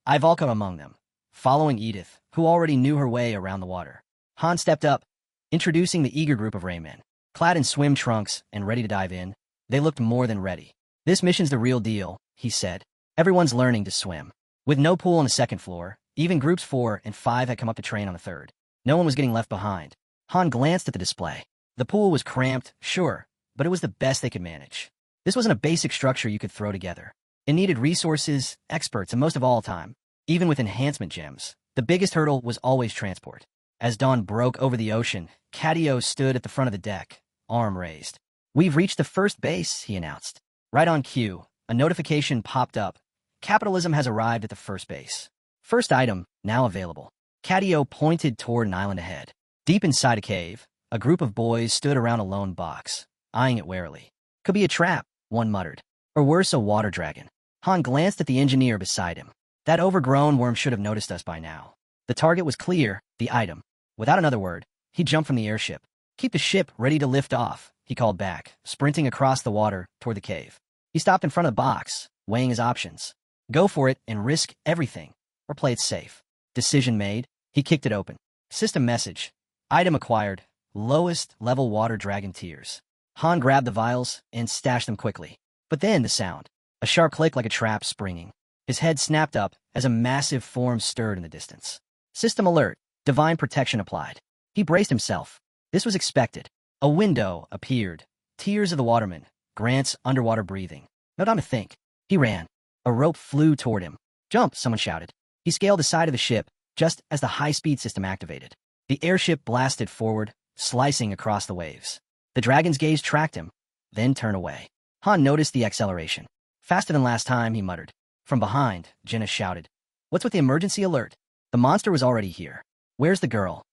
Ivalka among them, following Edith, who already knew her way around the water. Han stepped up, introducing the eager group of Raymen. Clad in swim trunks and ready to dive in, they looked more than ready. This mission's the real deal, he said. Everyone's learning to swim. With no pool on the 2nd floor, even groups 4 and 5 had come up to train on the 3rd. No one was getting left behind. Han glanced at the display. The pool was cramped, sure, but it was the best they could manage. This wasn't a basic structure you could throw together. It needed resources, experts, and most of all time, even with enhancement gems, the biggest hurdle was always transport. As dawn broke over the ocean, Cadio stood at the front of the deck, arm raised. "We've reached the first base," he announced. Right on cue, a notification popped up. "Capitalism has arrived at the first base. First item, now available." Cadio pointed toward an island ahead. Deep inside a cave, a group of boys stood around a lone box, eyeing it warily. "Could be a trap," one muttered. "Or worse, a water dragon." Han glanced at the engineer beside him. That overgrown worm should have noticed us by now. The target was clear, the item. Without another word, he jumped from the airship. "Keep the ship ready to lift off," he called back, sprinting across the water toward the cave. He stopped in front of the box, weighing his options. Go for it and risk everything, or play it safe. Decision made, he kicked it open. System message. Item acquired. Lowest level water dragon tears. Han grabbed the vials and stashed them quickly. But then the sound. A sharp click like a trap springing. His head snapped up as a massive form stirred in the distance. System alert. Divine protection applied. He braced himself. This was expected. A window appeared. Tears of the waterman. Grant's underwater breathing. No time to think. He ran. A rope flew toward him. "Jump," someone shouted. He scaled the side of the ship, just as the high-speed system activated. The airship blasted forward, slicing across the waves. The dragon's gaze tracked him, then turned away. Han noticed the acceleration. "Faster than last time," he muttered. From behind, Jenna shouted. "What's with the emergency alert?" The monster was already here. "Where's the girl?"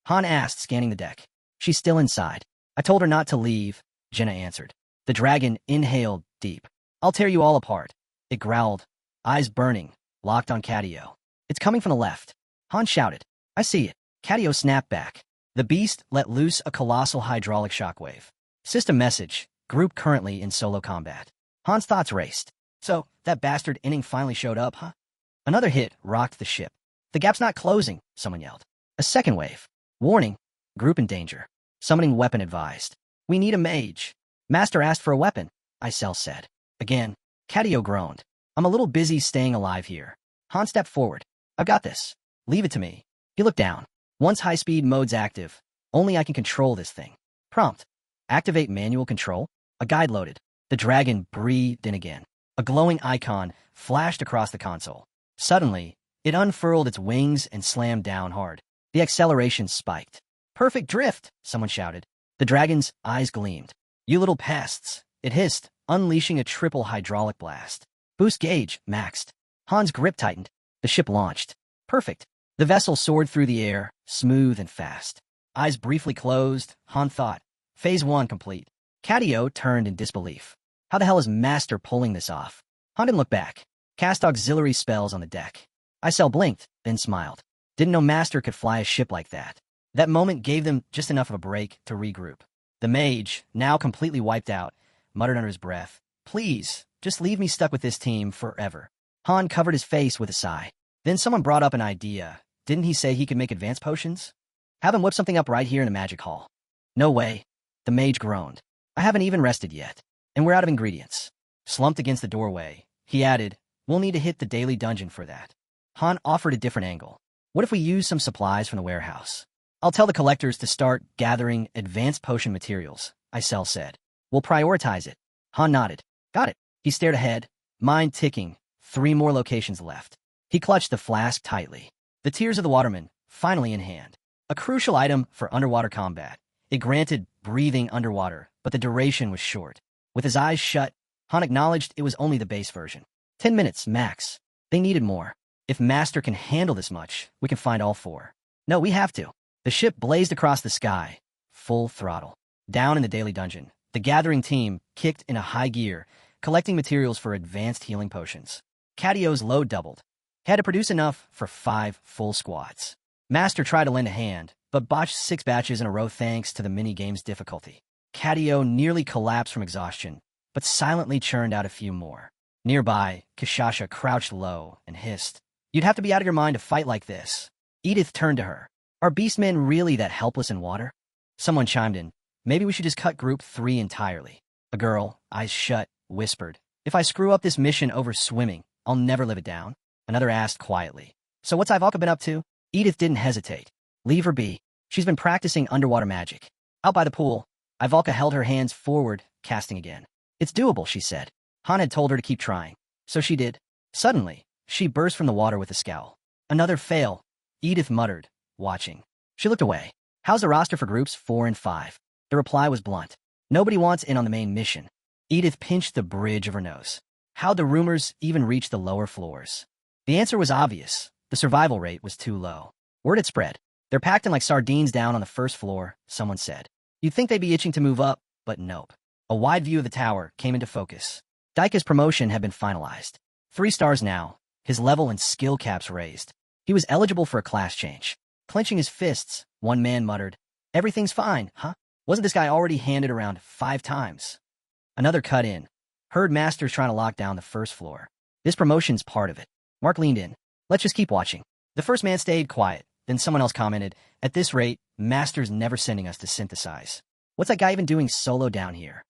Han asked, scanning the deck. "She's still inside. I told her not to leave," Jenna answered. The dragon inhaled deep. "I'll tear you all apart." It growled, eyes burning, locked on Cadio. "It's coming from the left." Han shouted. "I see it." Cadio snapped back. The beast let loose a colossal hydraulic shockwave. System message. Group currently in solo combat. Han's thoughts raced. So, that bastard inning finally showed up, huh? Another hit rocked the ship. "The gap's not closing," someone yelled. A second wave. "Warning. Group in danger. Summoning weapon advised." "We need a mage." "Master asked for a weapon," Isel said. Again, Cadio groaned. "I'm a little busy staying alive here." Han stepped forward. "I've got this. Leave it to me." He looked down. "Once high-speed mode's active, only I can control this thing." Prompt. Activate manual control. A guide loaded. The dragon breathed in again. A glowing icon flashed across the console. Suddenly, it unfurled its wings and slammed down hard. The acceleration spiked. "Perfect drift," someone shouted. The dragon's eyes gleamed. "You little pests," it hissed, unleashing a triple hydraulic blast. "Boost gauge, maxed." Han's grip tightened. The ship launched. Perfect. The vessel soared through the air, smooth and fast. Eyes briefly closed, Han thought. Phase 1 complete. Cadio turned in disbelief. How the hell is Master pulling this off? Han didn't look back. Cast auxiliary spells on the deck. Isel blinked, then smiled. Didn't know Master could fly a ship like that. That moment gave them just enough of a break to regroup. The mage, now completely wiped out, muttered under his breath, "Please, just leave me stuck with this team forever." Han covered his face with a sigh. Then someone brought up an idea. Didn't he say he could make advanced potions? Have him whip something up right here in the magic hall. No way. The mage groaned. I haven't even rested yet. And we're out of ingredients. Slumped against the doorway, he added, "We'll need to hit the daily dungeon for that." Han offered a different angle. "What if we use some supplies from the warehouse? I'll tell the collectors to start gathering advanced potion materials," Isel said. "We'll prioritize it." Han nodded. "Got it." He stared ahead, mind ticking. 3 more locations left. He clutched the flask tightly. The tears of the waterman, finally in hand. A crucial item for underwater combat. It granted breathing underwater, but the duration was short. With his eyes shut, Han acknowledged it was only the base version. 10 minutes, max. They needed more. If Master can handle this much, we can find all 4. No, we have to. The ship blazed across the sky, full throttle. Down in the daily dungeon, the gathering team kicked in a high gear, collecting materials for advanced healing potions. Cadio's load doubled. Had to produce enough for 5 full squads. Master tried to lend a hand, but botched 6 batches in a row thanks to the mini-game's difficulty. Cadio nearly collapsed from exhaustion, but silently churned out a few more. Nearby, Kishasha crouched low and hissed, "You'd have to be out of your mind to fight like this." Edith turned to her. "Are beastmen really that helpless in water?" Someone chimed in, "Maybe we should just cut Group 3 entirely." A girl, eyes shut, whispered, "If I screw up this mission over swimming, I'll never live it down." Another asked quietly, "So what's Ivalka been up to?" Edith didn't hesitate. "Leave her be. She's been practicing underwater magic." Out by the pool, Ivalka held her hands forward, casting again. "It's doable," she said. Han had told her to keep trying, so she did. Suddenly, she burst from the water with a scowl. "Another fail," Edith muttered, watching. She looked away. "How's the roster for groups 4 and 5? The reply was blunt. Nobody wants in on the main mission. Edith pinched the bridge of her nose. How'd the rumors even reach the lower floors? The answer was obvious. The survival rate was too low. Word had spread. They're packed in like sardines down on the first floor, someone said. You'd think they'd be itching to move up, but nope. A wide view of the tower came into focus. Daika's promotion had been finalized. 3 stars now, his level and skill caps raised. He was eligible for a class change. Clenching his fists, one man muttered, "Everything's fine, huh? Wasn't this guy already handed around 5 times?" Another cut in. Heard Masters trying to lock down the first floor. This promotion's part of it. Mark leaned in. Let's just keep watching. The first man stayed quiet. Then someone else commented, at this rate, Masters never sending us to synthesize. What's that guy even doing solo down here?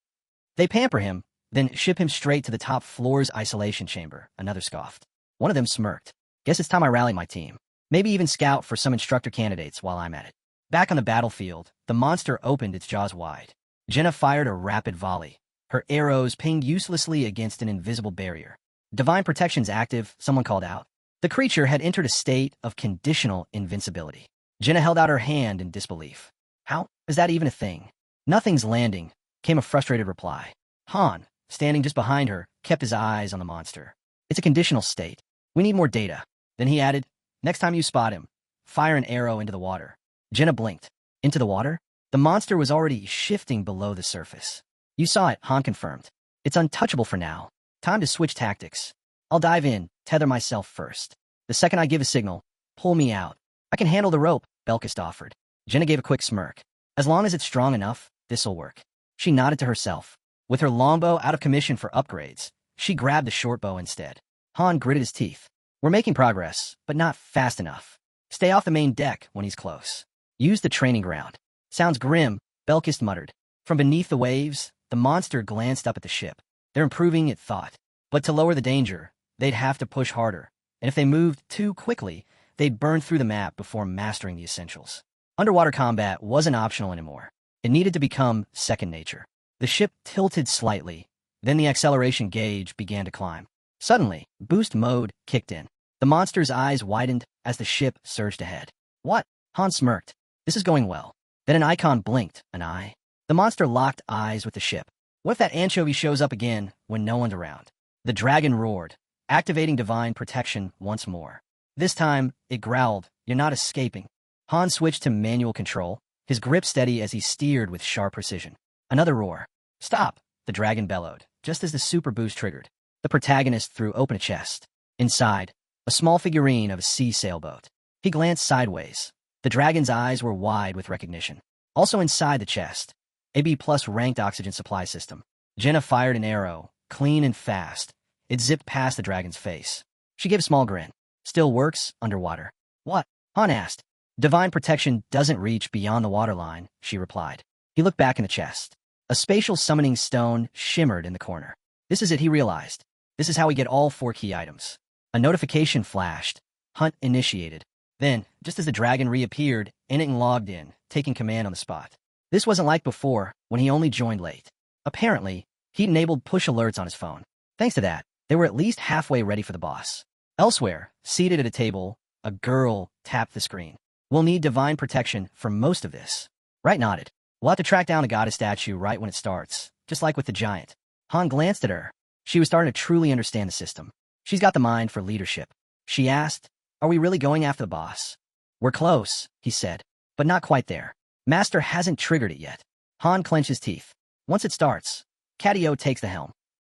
They pamper him, then ship him straight to the top floor's isolation chamber, another scoffed. One of them smirked. Guess it's time I rally my team. Maybe even scout for some instructor candidates while I'm at it. Back on the battlefield, the monster opened its jaws wide. Jenna fired a rapid volley. Her arrows pinged uselessly against an invisible barrier. Divine protection's active, someone called out. The creature had entered a state of conditional invincibility. Jenna held out her hand in disbelief. How is that even a thing? Nothing's landing, came a frustrated reply. Han, standing just behind her, kept his eyes on the monster. It's a conditional state. We need more data. Then he added, next time you spot him, fire an arrow into the water. Jenna blinked. Into the water? The monster was already shifting below the surface. You saw it, Han confirmed. It's untouchable for now. Time to switch tactics. I'll dive in, tether myself first. The second I give a signal, pull me out. I can handle the rope, Belkist offered. Jenna gave a quick smirk. As long as it's strong enough, this'll work. She nodded to herself. With her longbow out of commission for upgrades, she grabbed the shortbow instead. Han gritted his teeth. We're making progress, but not fast enough. Stay off the main deck when he's close. Use the training ground. Sounds grim, Belkist muttered. From beneath the waves, the monster glanced up at the ship. They're improving, it thought. But to lower the danger, they'd have to push harder. And if they moved too quickly, they'd burn through the map before mastering the essentials. Underwater combat wasn't optional anymore. It needed to become second nature. The ship tilted slightly, then the acceleration gauge began to climb. Suddenly, boost mode kicked in. The monster's eyes widened as the ship surged ahead. What? Han smirked. This is going well. Then an icon blinked, an eye. The monster locked eyes with the ship. What if that anchovy shows up again when no one's around? The dragon roared, activating divine protection once more. This time, it growled, "You're not escaping." Han switched to manual control, his grip steady as he steered with sharp precision. Another roar. "Stop!" the dragon bellowed, just as the super boost triggered. The protagonist threw open a chest. Inside, a small figurine of a sea sailboat. He glanced sideways. The dragon's eyes were wide with recognition. Also inside the chest, a B+ ranked oxygen supply system. Jenna fired an arrow, clean and fast. It zipped past the dragon's face. She gave a small grin. Still works underwater. What? Han asked. Divine protection doesn't reach beyond the waterline, she replied. He looked back in the chest. A spatial summoning stone shimmered in the corner. This is it, he realized. This is how we get all 4 key items. A notification flashed. Hunt initiated. Then, just as the dragon reappeared, Ennington logged in, taking command on the spot. This wasn't like before, when he only joined late. Apparently, he'd enabled push alerts on his phone. Thanks to that, they were at least halfway ready for the boss. Elsewhere, seated at a table, a girl tapped the screen. We'll need divine protection for most of this. Wright nodded. We'll have to track down a goddess statue right when it starts, just like with the giant. Han glanced at her. She was starting to truly understand the system. She's got the mind for leadership. She asked, are we really going after the boss? We're close, he said, but not quite there. Master hasn't triggered it yet. Han clenched his teeth. Once it starts, Catio takes the helm.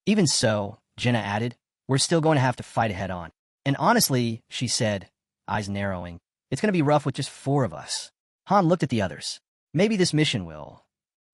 Even so, Jenna added, we're still going to have to fight it head on. And honestly, she said, eyes narrowing, it's going to be rough with just 4 of us. Han looked at the others. Maybe this mission will.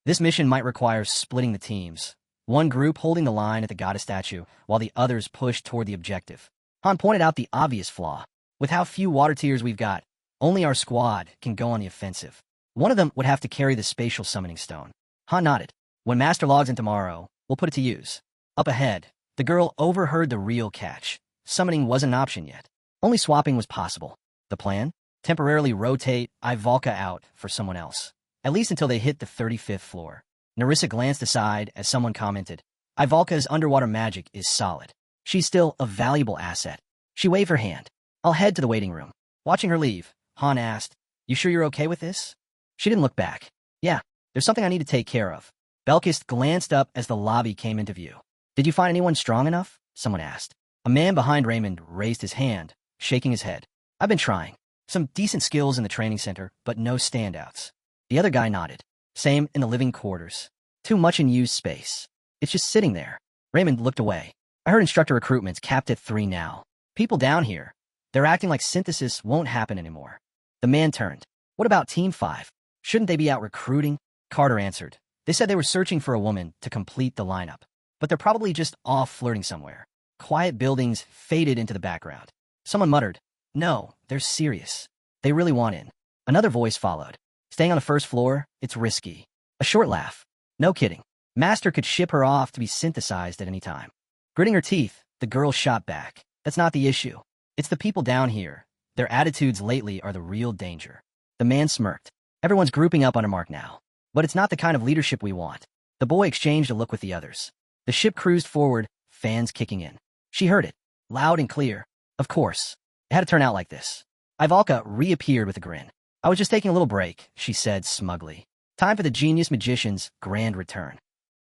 This mission might require splitting the teams. One group holding the line at the goddess statue, while the others push toward the objective. Han pointed out the obvious flaw. With how few water tiers we've got, only our squad can go on the offensive. One of them would have to carry the spatial summoning stone. Han nodded. When Master logs in tomorrow, we'll put it to use. Up ahead, the girl overheard the real catch. Summoning wasn't an option yet. Only swapping was possible. The plan? Temporarily rotate Ivalka out for someone else. At least until they hit the 35th floor. Narissa glanced aside as someone commented, Ivalka's underwater magic is solid. She's still a valuable asset. She waved her hand. I'll head to the waiting room. Watching her leave, Han asked, you sure you're okay with this? She didn't look back. Yeah, there's something I need to take care of. Belkis glanced up as the lobby came into view. Did you find anyone strong enough? Someone asked. A man behind Raymond raised his hand, shaking his head. I've been trying. Some decent skills in the training center, but no standouts. The other guy nodded. Same in the living quarters. Too much in used space. It's just sitting there. Raymond looked away. I heard instructor recruitment's capped at 3 now. People down here, they're acting like synthesis won't happen anymore. The man turned. What about Team 5? Shouldn't they be out recruiting? Carter answered. They said they were searching for a woman to complete the lineup. But they're probably just off flirting somewhere. Quiet buildings faded into the background. Someone muttered, no, they're serious. They really want in. Another voice followed. Staying on the first floor, it's risky. A short laugh. No kidding. Master could ship her off to be synthesized at any time. Gritting her teeth, the girl shot back. That's not the issue. It's the people down here. Their attitudes lately are the real danger. The man smirked. Everyone's grouping up under Mark now. But it's not the kind of leadership we want. The boy exchanged a look with the others. The ship cruised forward, fans kicking in. She heard it, loud and clear. Of course. It had to turn out like this. Ivalka reappeared with a grin. I was just taking a little break, she said smugly. Time for the genius magician's grand return.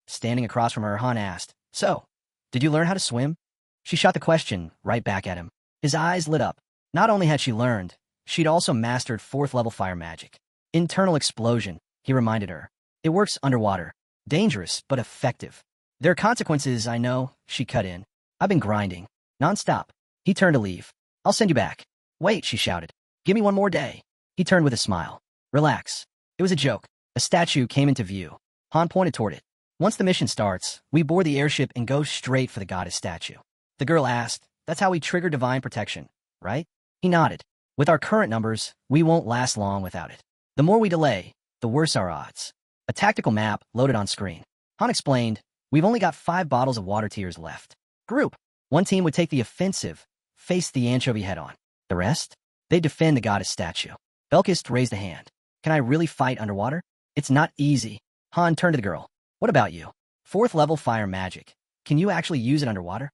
Standing across from her, Han asked, so, did you learn how to swim? She shot the question right back at him. His eyes lit up. Not only had she learned, she'd also mastered 4th level fire magic. Internal explosion, he reminded her. It works underwater. Dangerous, but effective. There are consequences, I know, she cut in. I've been grinding. Non-stop. He turned to leave. I'll send you back. Wait, she shouted. Give me one more day. He turned with a smile. Relax. It was a joke. A statue came into view. Han pointed toward it. Once the mission starts, we board the airship and go straight for the goddess statue. The girl asked, that's how we trigger divine protection, right? He nodded. With our current numbers, we won't last long without it. The more we delay, the worse our odds. A tactical map loaded on screen. Han explained, we've only got 5 bottles of water tears left. Group. One team would take the offensive, face the anchovy head-on. The rest? They'd defend the goddess statue. Belkis raised a hand. Can I really fight underwater? It's not easy. Han turned to the girl. What about you? 4th level fire magic. Can you actually use it underwater?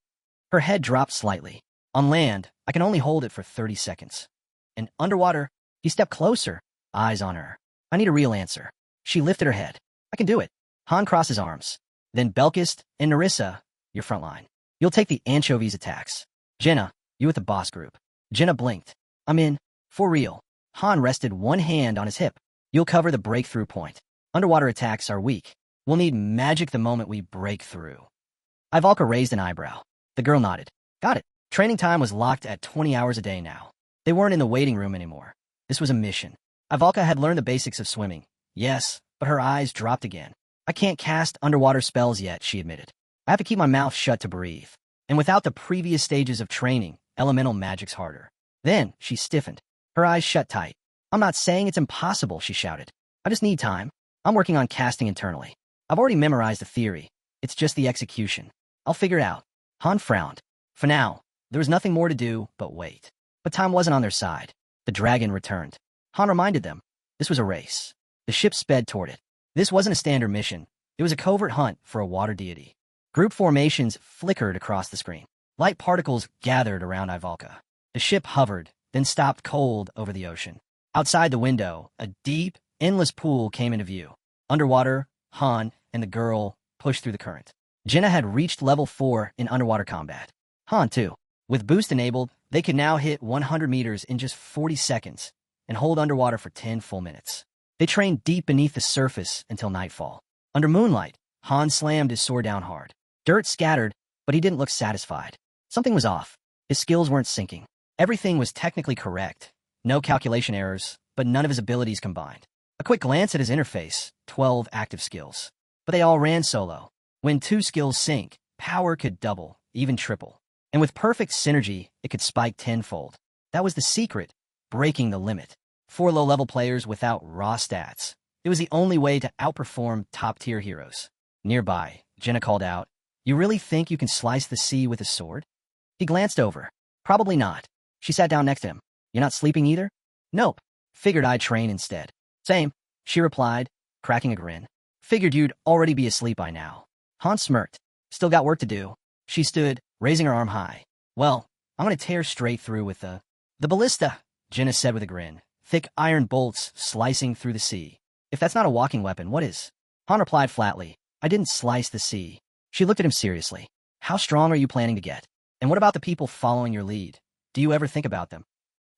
Her head dropped slightly. On land, I can only hold it for 30 seconds. And underwater, he stepped closer, eyes on her. I need a real answer. She lifted her head. I can do it. Han crossed his arms. Then Belkis and Narissa, your front line. You'll take the anchovies attacks. Jenna, you with the boss group. Jenna blinked. I'm in. For real. Han rested one hand on his hip. You'll cover the breakthrough point. Underwater attacks are weak. We'll need magic the moment we break through. Ivalka raised an eyebrow. The girl nodded. Got it. Training time was locked at 20 hours a day now. They weren't in the waiting room anymore. This was a mission. Ivalka had learned the basics of swimming. Yes, but her eyes dropped again. I can't cast underwater spells yet, she admitted. I have to keep my mouth shut to breathe. And without the previous stages of training, elemental magic's harder. Then, she stiffened. Her eyes shut tight. I'm not saying it's impossible, she shouted. I just need time. I'm working on casting internally. I've already memorized the theory. It's just the execution. I'll figure it out. Han frowned. For now, there was nothing more to do but wait. But time wasn't on their side. The dragon returned. Han reminded them. This was a race. The ship sped toward it. This wasn't a standard mission. It was a covert hunt for a water deity. Group formations flickered across the screen. Light particles gathered around Ivalka. The ship hovered, then stopped cold over the ocean. Outside the window, a deep, endless pool came into view. Underwater, Han and the girl pushed through the current. Jenna had reached level 4 in underwater combat. Han, too. With boost enabled, they could now hit 100 meters in just 40 seconds and hold underwater for 10 full minutes. They trained deep beneath the surface until nightfall. Under moonlight, Han slammed his sword down hard. Dirt scattered, but he didn't look satisfied. Something was off. His skills weren't syncing. Everything was technically correct. No calculation errors, but none of his abilities combined. A quick glance at his interface, 12 active skills. But they all ran solo. When 2 skills sync, power could double, even triple. And with perfect synergy, it could spike tenfold. That was the secret, breaking the limit. 4 low-level players without raw stats. It was the only way to outperform top-tier heroes. Nearby, Jenna called out, You really think you can slice the sea with a sword? He glanced over. Probably not. She sat down next to him. You're not sleeping either? Nope. Figured I'd train instead. Same, she replied, cracking a grin. Figured you'd already be asleep by now. Han smirked. Still got work to do. She stood, raising her arm high. Well, I'm gonna tear straight through with the ballista, Jenna said with a grin. Thick iron bolts slicing through the sea. If that's not a walking weapon, what is? Han replied flatly. I didn't slice the sea. She looked at him seriously. How strong are you planning to get? And what about the people following your lead? Do you ever think about them?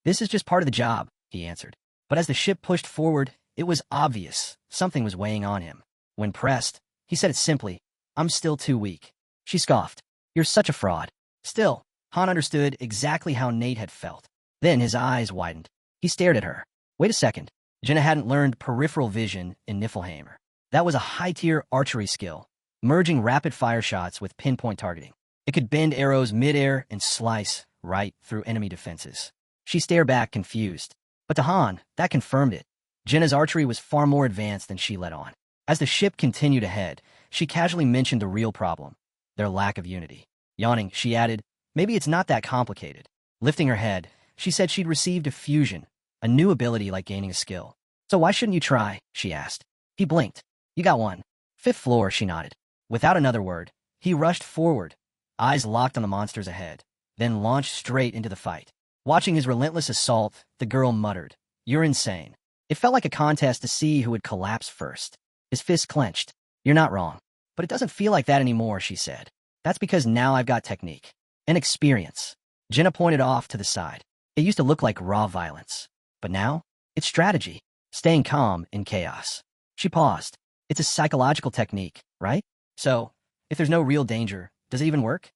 This is just part of the job, he answered. But as the ship pushed forward, it was obvious something was weighing on him. When pressed, he said it simply, I'm still too weak. She scoffed. You're such a fraud. Still, Han understood exactly how Nate had felt. Then his eyes widened. He stared at her. Wait a second. Jenna hadn't learned peripheral vision in Niflheimer. That was a high-tier archery skill, merging rapid-fire shots with pinpoint targeting. It could bend arrows mid-air and slice right through enemy defenses. She stared back, confused. But to Han, that confirmed it. Jenna's archery was far more advanced than she let on. As the ship continued ahead, she casually mentioned the real problem, their lack of unity. Yawning, she added, maybe it's not that complicated. Lifting her head, she said she'd received a fusion, a new ability like gaining a skill. So why shouldn't you try? She asked. He blinked. You got one. 5th floor, she nodded. Without another word, he rushed forward, eyes locked on the monsters ahead, then launched straight into the fight. Watching his relentless assault, the girl muttered, You're insane. It felt like a contest to see who would collapse first. His fist clenched. You're not wrong. But it doesn't feel like that anymore, she said. That's because now I've got technique and experience. Jenna pointed off to the side. It used to look like raw violence. But now, it's strategy, staying calm in chaos. She paused. It's a psychological technique, right? So, if there's no real danger, does it even work?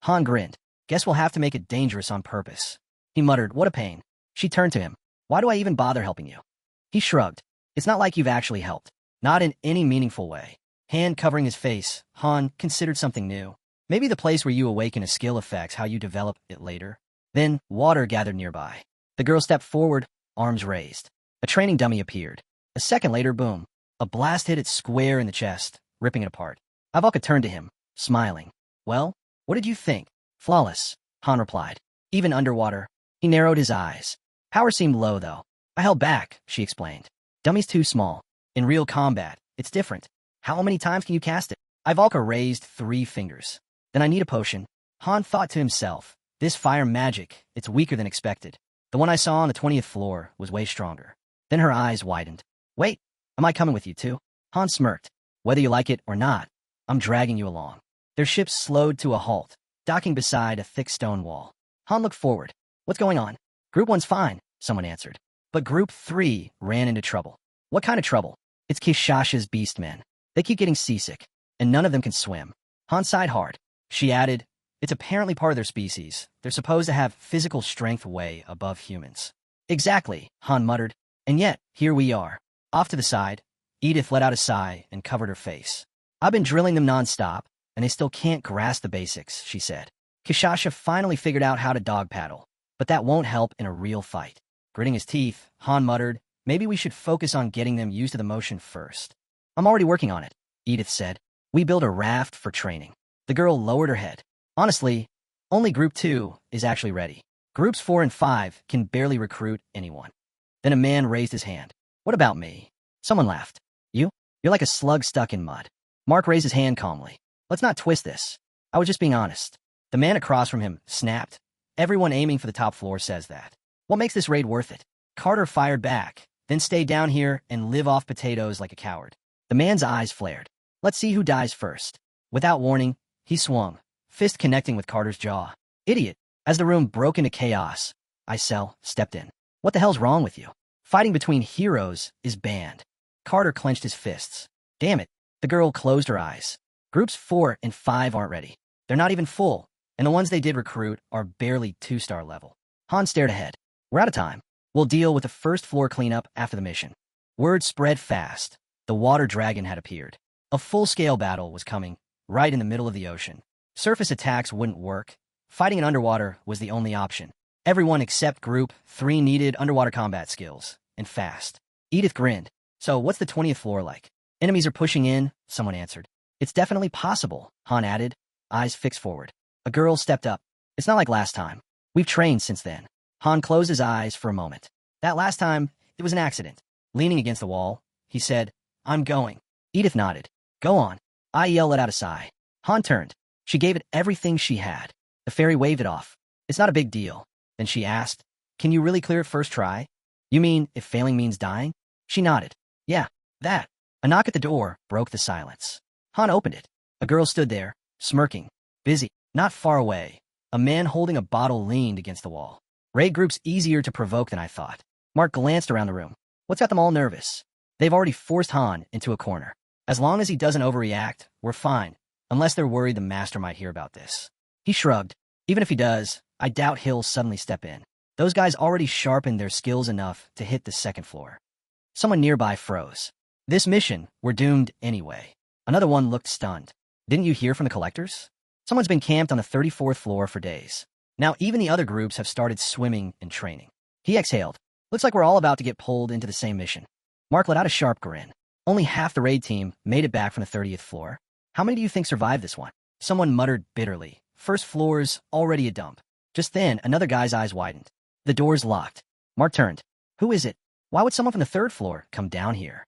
Han grinned. Guess we'll have to make it dangerous on purpose. He muttered, what a pain. She turned to him. Why do I even bother helping you? He shrugged. It's not like you've actually helped. Not in any meaningful way. Hand covering his face, Han considered something new. Maybe the place where you awaken a skill affects how you develop it later. Then, water gathered nearby. The girl stepped forward, arms raised. A training dummy appeared. A second later, boom. A blast hit it square in the chest, ripping it apart. Ivalka turned to him, smiling. Well, what did you think? Flawless, Han replied. Even underwater. He narrowed his eyes. Power seemed low, though. I held back, she explained. Dummy's too small. In real combat, it's different. How many times can you cast it? Ivalka raised 3 fingers. Then I need a potion. Han thought to himself. This fire magic, it's weaker than expected. The one I saw on the 20th floor was way stronger. Then her eyes widened. Wait, am I coming with you too? Han smirked. Whether you like it or not, I'm dragging you along. Their ship slowed to a halt, docking beside a thick stone wall. Han looked forward. What's going on? Group 1's fine, someone answered. But Group 3 ran into trouble. What kind of trouble? It's Kishasha's beastmen. They keep getting seasick, and none of them can swim. Han sighed hard. She added, it's apparently part of their species. They're supposed to have physical strength way above humans. Exactly, Han muttered. And yet, here we are. Off to the side, Edith let out a sigh and covered her face. I've been drilling them nonstop, and they still can't grasp the basics, she said. Kishasha finally figured out how to dog paddle, but that won't help in a real fight. Gritting his teeth, Han muttered, maybe we should focus on getting them used to the motion first. I'm already working on it, Edith said. We built a raft for training. The girl lowered her head. Honestly, only Group 2 is actually ready. Groups 4 and 5 can barely recruit anyone. Then a man raised his hand. What about me? Someone laughed. You? You're like a slug stuck in mud. Mark raised his hand calmly. Let's not twist this. I was just being honest. The man across from him snapped. Everyone aiming for the top floor says that. What makes this raid worth it? Carter fired back, then stay down here and live off potatoes like a coward. The man's eyes flared. Let's see who dies first. Without warning, he swung, fist connecting with Carter's jaw. Idiot. As the room broke into chaos, Isel stepped in. What the hell's wrong with you? Fighting between heroes is banned. Carter clenched his fists. Damn it. The girl closed her eyes. Groups 4 and 5 aren't ready. They're not even full, and the ones they did recruit are barely 2-star level. Han stared ahead. We're out of time. We'll deal with the first floor cleanup after the mission. Word spread fast. The water dragon had appeared. A full-scale battle was coming, right in the middle of the ocean. Surface attacks wouldn't work. Fighting in underwater was the only option. Everyone except Group 3 needed underwater combat skills, and fast. Edith grinned. So what's the 20th floor like? Enemies are pushing in, someone answered. It's definitely possible, Han added, eyes fixed forward. A girl stepped up. It's not like last time. We've trained since then. Han closed his eyes for a moment. That last time, it was an accident. Leaning against the wall, he said, I'm going. Edith nodded. Go on. Isel let out a sigh. Han turned. She gave it everything she had. The fairy waved it off. It's not a big deal. Then she asked, can you really clear it first try? You mean if failing means dying? She nodded. Yeah, that. A knock at the door broke the silence. Han opened it. A girl stood there, smirking, busy. Not far away, a man holding a bottle leaned against the wall. Raid group's easier to provoke than I thought. Mark glanced around the room. What's got them all nervous? They've already forced Han into a corner. As long as he doesn't overreact, we're fine, unless they're worried the master might hear about this. He shrugged. Even if he does, I doubt he'll suddenly step in. Those guys already sharpened their skills enough to hit the second floor. Someone nearby froze. This mission, we're doomed anyway. Another one looked stunned. Didn't you hear from the collectors? Someone's been camped on the 34th floor for days. Now even the other groups have started swimming and training. He exhaled. Looks like we're all about to get pulled into the same mission. Mark let out a sharp grin. Only half the raid team made it back from the 30th floor. How many do you think survived this one? Someone muttered bitterly. First floor's already a dump. Just then, another guy's eyes widened. The door's locked. Mark turned. Who is it? Why would someone from the 3rd floor come down here?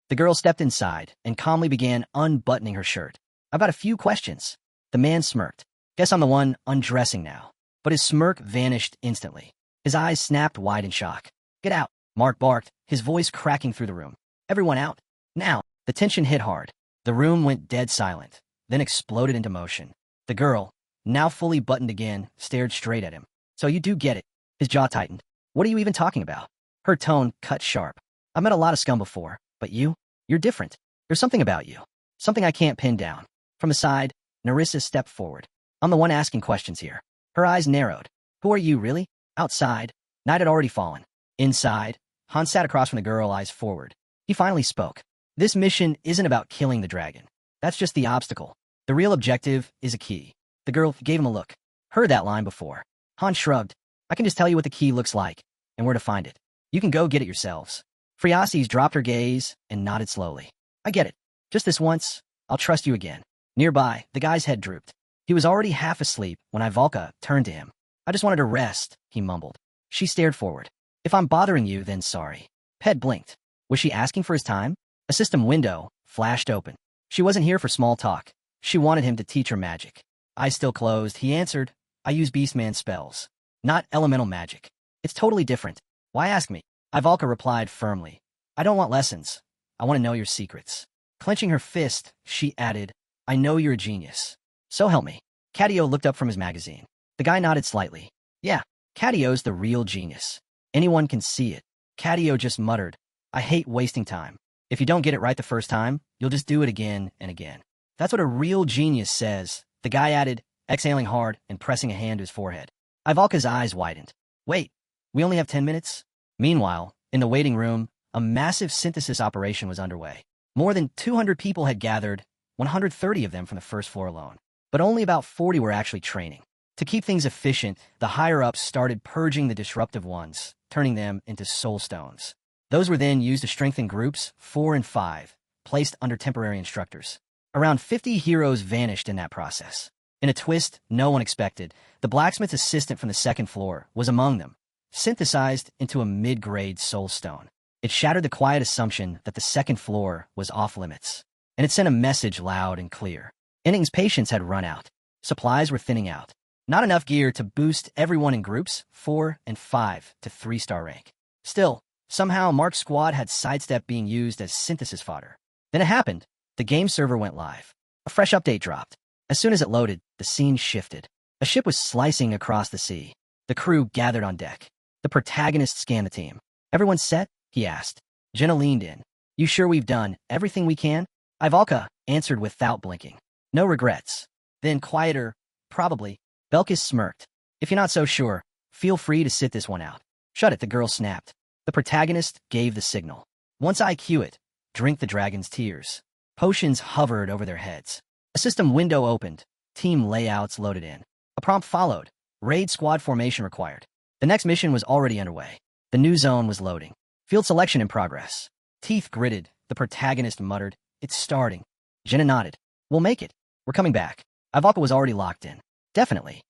The girl stepped inside and calmly began unbuttoning her shirt. I've got a few questions. The man smirked. Guess I'm the one undressing now. But his smirk vanished instantly. His eyes snapped wide in shock. Get out, Mark barked, his voice cracking through the room. Everyone out. Now. The tension hit hard. The room went dead silent, then exploded into motion. The girl, now fully buttoned again, stared straight at him. So you do get it. His jaw tightened. What are you even talking about? Her tone cut sharp. I've met a lot of scum before, but you're different. There's something about you. Something I can't pin down. From the side, Narissa stepped forward. I'm the one asking questions here. Her eyes narrowed. Who are you, really? Outside, night had already fallen. Inside, Han sat across from the girl, eyes forward. He finally spoke. This mission isn't about killing the dragon. That's just the obstacle. The real objective is a key. The girl gave him a look. Heard that line before. Han shrugged. I can just tell you what the key looks like, and where to find it. You can go get it yourselves. Friasis dropped her gaze and nodded slowly. I get it. Just this once, I'll trust you again. Nearby, the guy's head drooped. He was already half asleep when Ivalka turned to him. I just wanted to rest, he mumbled. She stared forward. If I'm bothering you, then sorry. Ped blinked. Was she asking for his time? A system window flashed open. She wasn't here for small talk. She wanted him to teach her magic. Eyes still closed, he answered. I use Beastman spells. Not elemental magic. It's totally different. Why ask me? Ivalka replied firmly. I don't want lessons. I want to know your secrets. Clenching her fist, she added, I know you're a genius. So help me. Cadio looked up from his magazine. The guy nodded slightly. Yeah, Cadio's the real genius. Anyone can see it. Cadio just muttered, I hate wasting time. If you don't get it right the first time, you'll just do it again and again. That's what a real genius says, the guy added, exhaling hard and pressing a hand to his forehead. Ivalka's eyes widened. Wait, we only have 10 minutes? Meanwhile, in the waiting room, a massive synthesis operation was underway. More than 200 people had gathered, 130 of them from the first floor alone. But only about 40 were actually training. To keep things efficient, the higher-ups started purging the disruptive ones, turning them into soul stones. Those were then used to strengthen groups 4 and 5, placed under temporary instructors. Around 50 heroes vanished in that process. In a twist no one expected, the blacksmith's assistant from the 2nd floor was among them, synthesized into a mid-grade soul stone. It shattered the quiet assumption that the 2nd floor was off-limits. And it sent a message loud and clear. Inning's patience had run out. Supplies were thinning out. Not enough gear to boost everyone in groups 4 and 5 to 3-star rank. Still, somehow Mark's squad had sidestepped being used as synthesis fodder. Then it happened. The game server went live. A fresh update dropped. As soon as it loaded, the scene shifted. A ship was slicing across the sea. The crew gathered on deck. The protagonist scanned the team. Everyone set? He asked. Jenna leaned in. You sure we've done everything we can? Ivalka answered without blinking. No regrets. Then quieter, probably. Belkis smirked. If you're not so sure, feel free to sit this one out. Shut it, the girl snapped. The protagonist gave the signal. Once I cue it, drink the dragon's tears. Potions hovered over their heads. A system window opened. Team layouts loaded in. A prompt followed. Raid squad formation required. The next mission was already underway. The new zone was loading. Field selection in progress. Teeth gritted. The protagonist muttered, It's starting. Jenna nodded. We'll make it. We're coming back. Ivalka was already locked in. Definitely.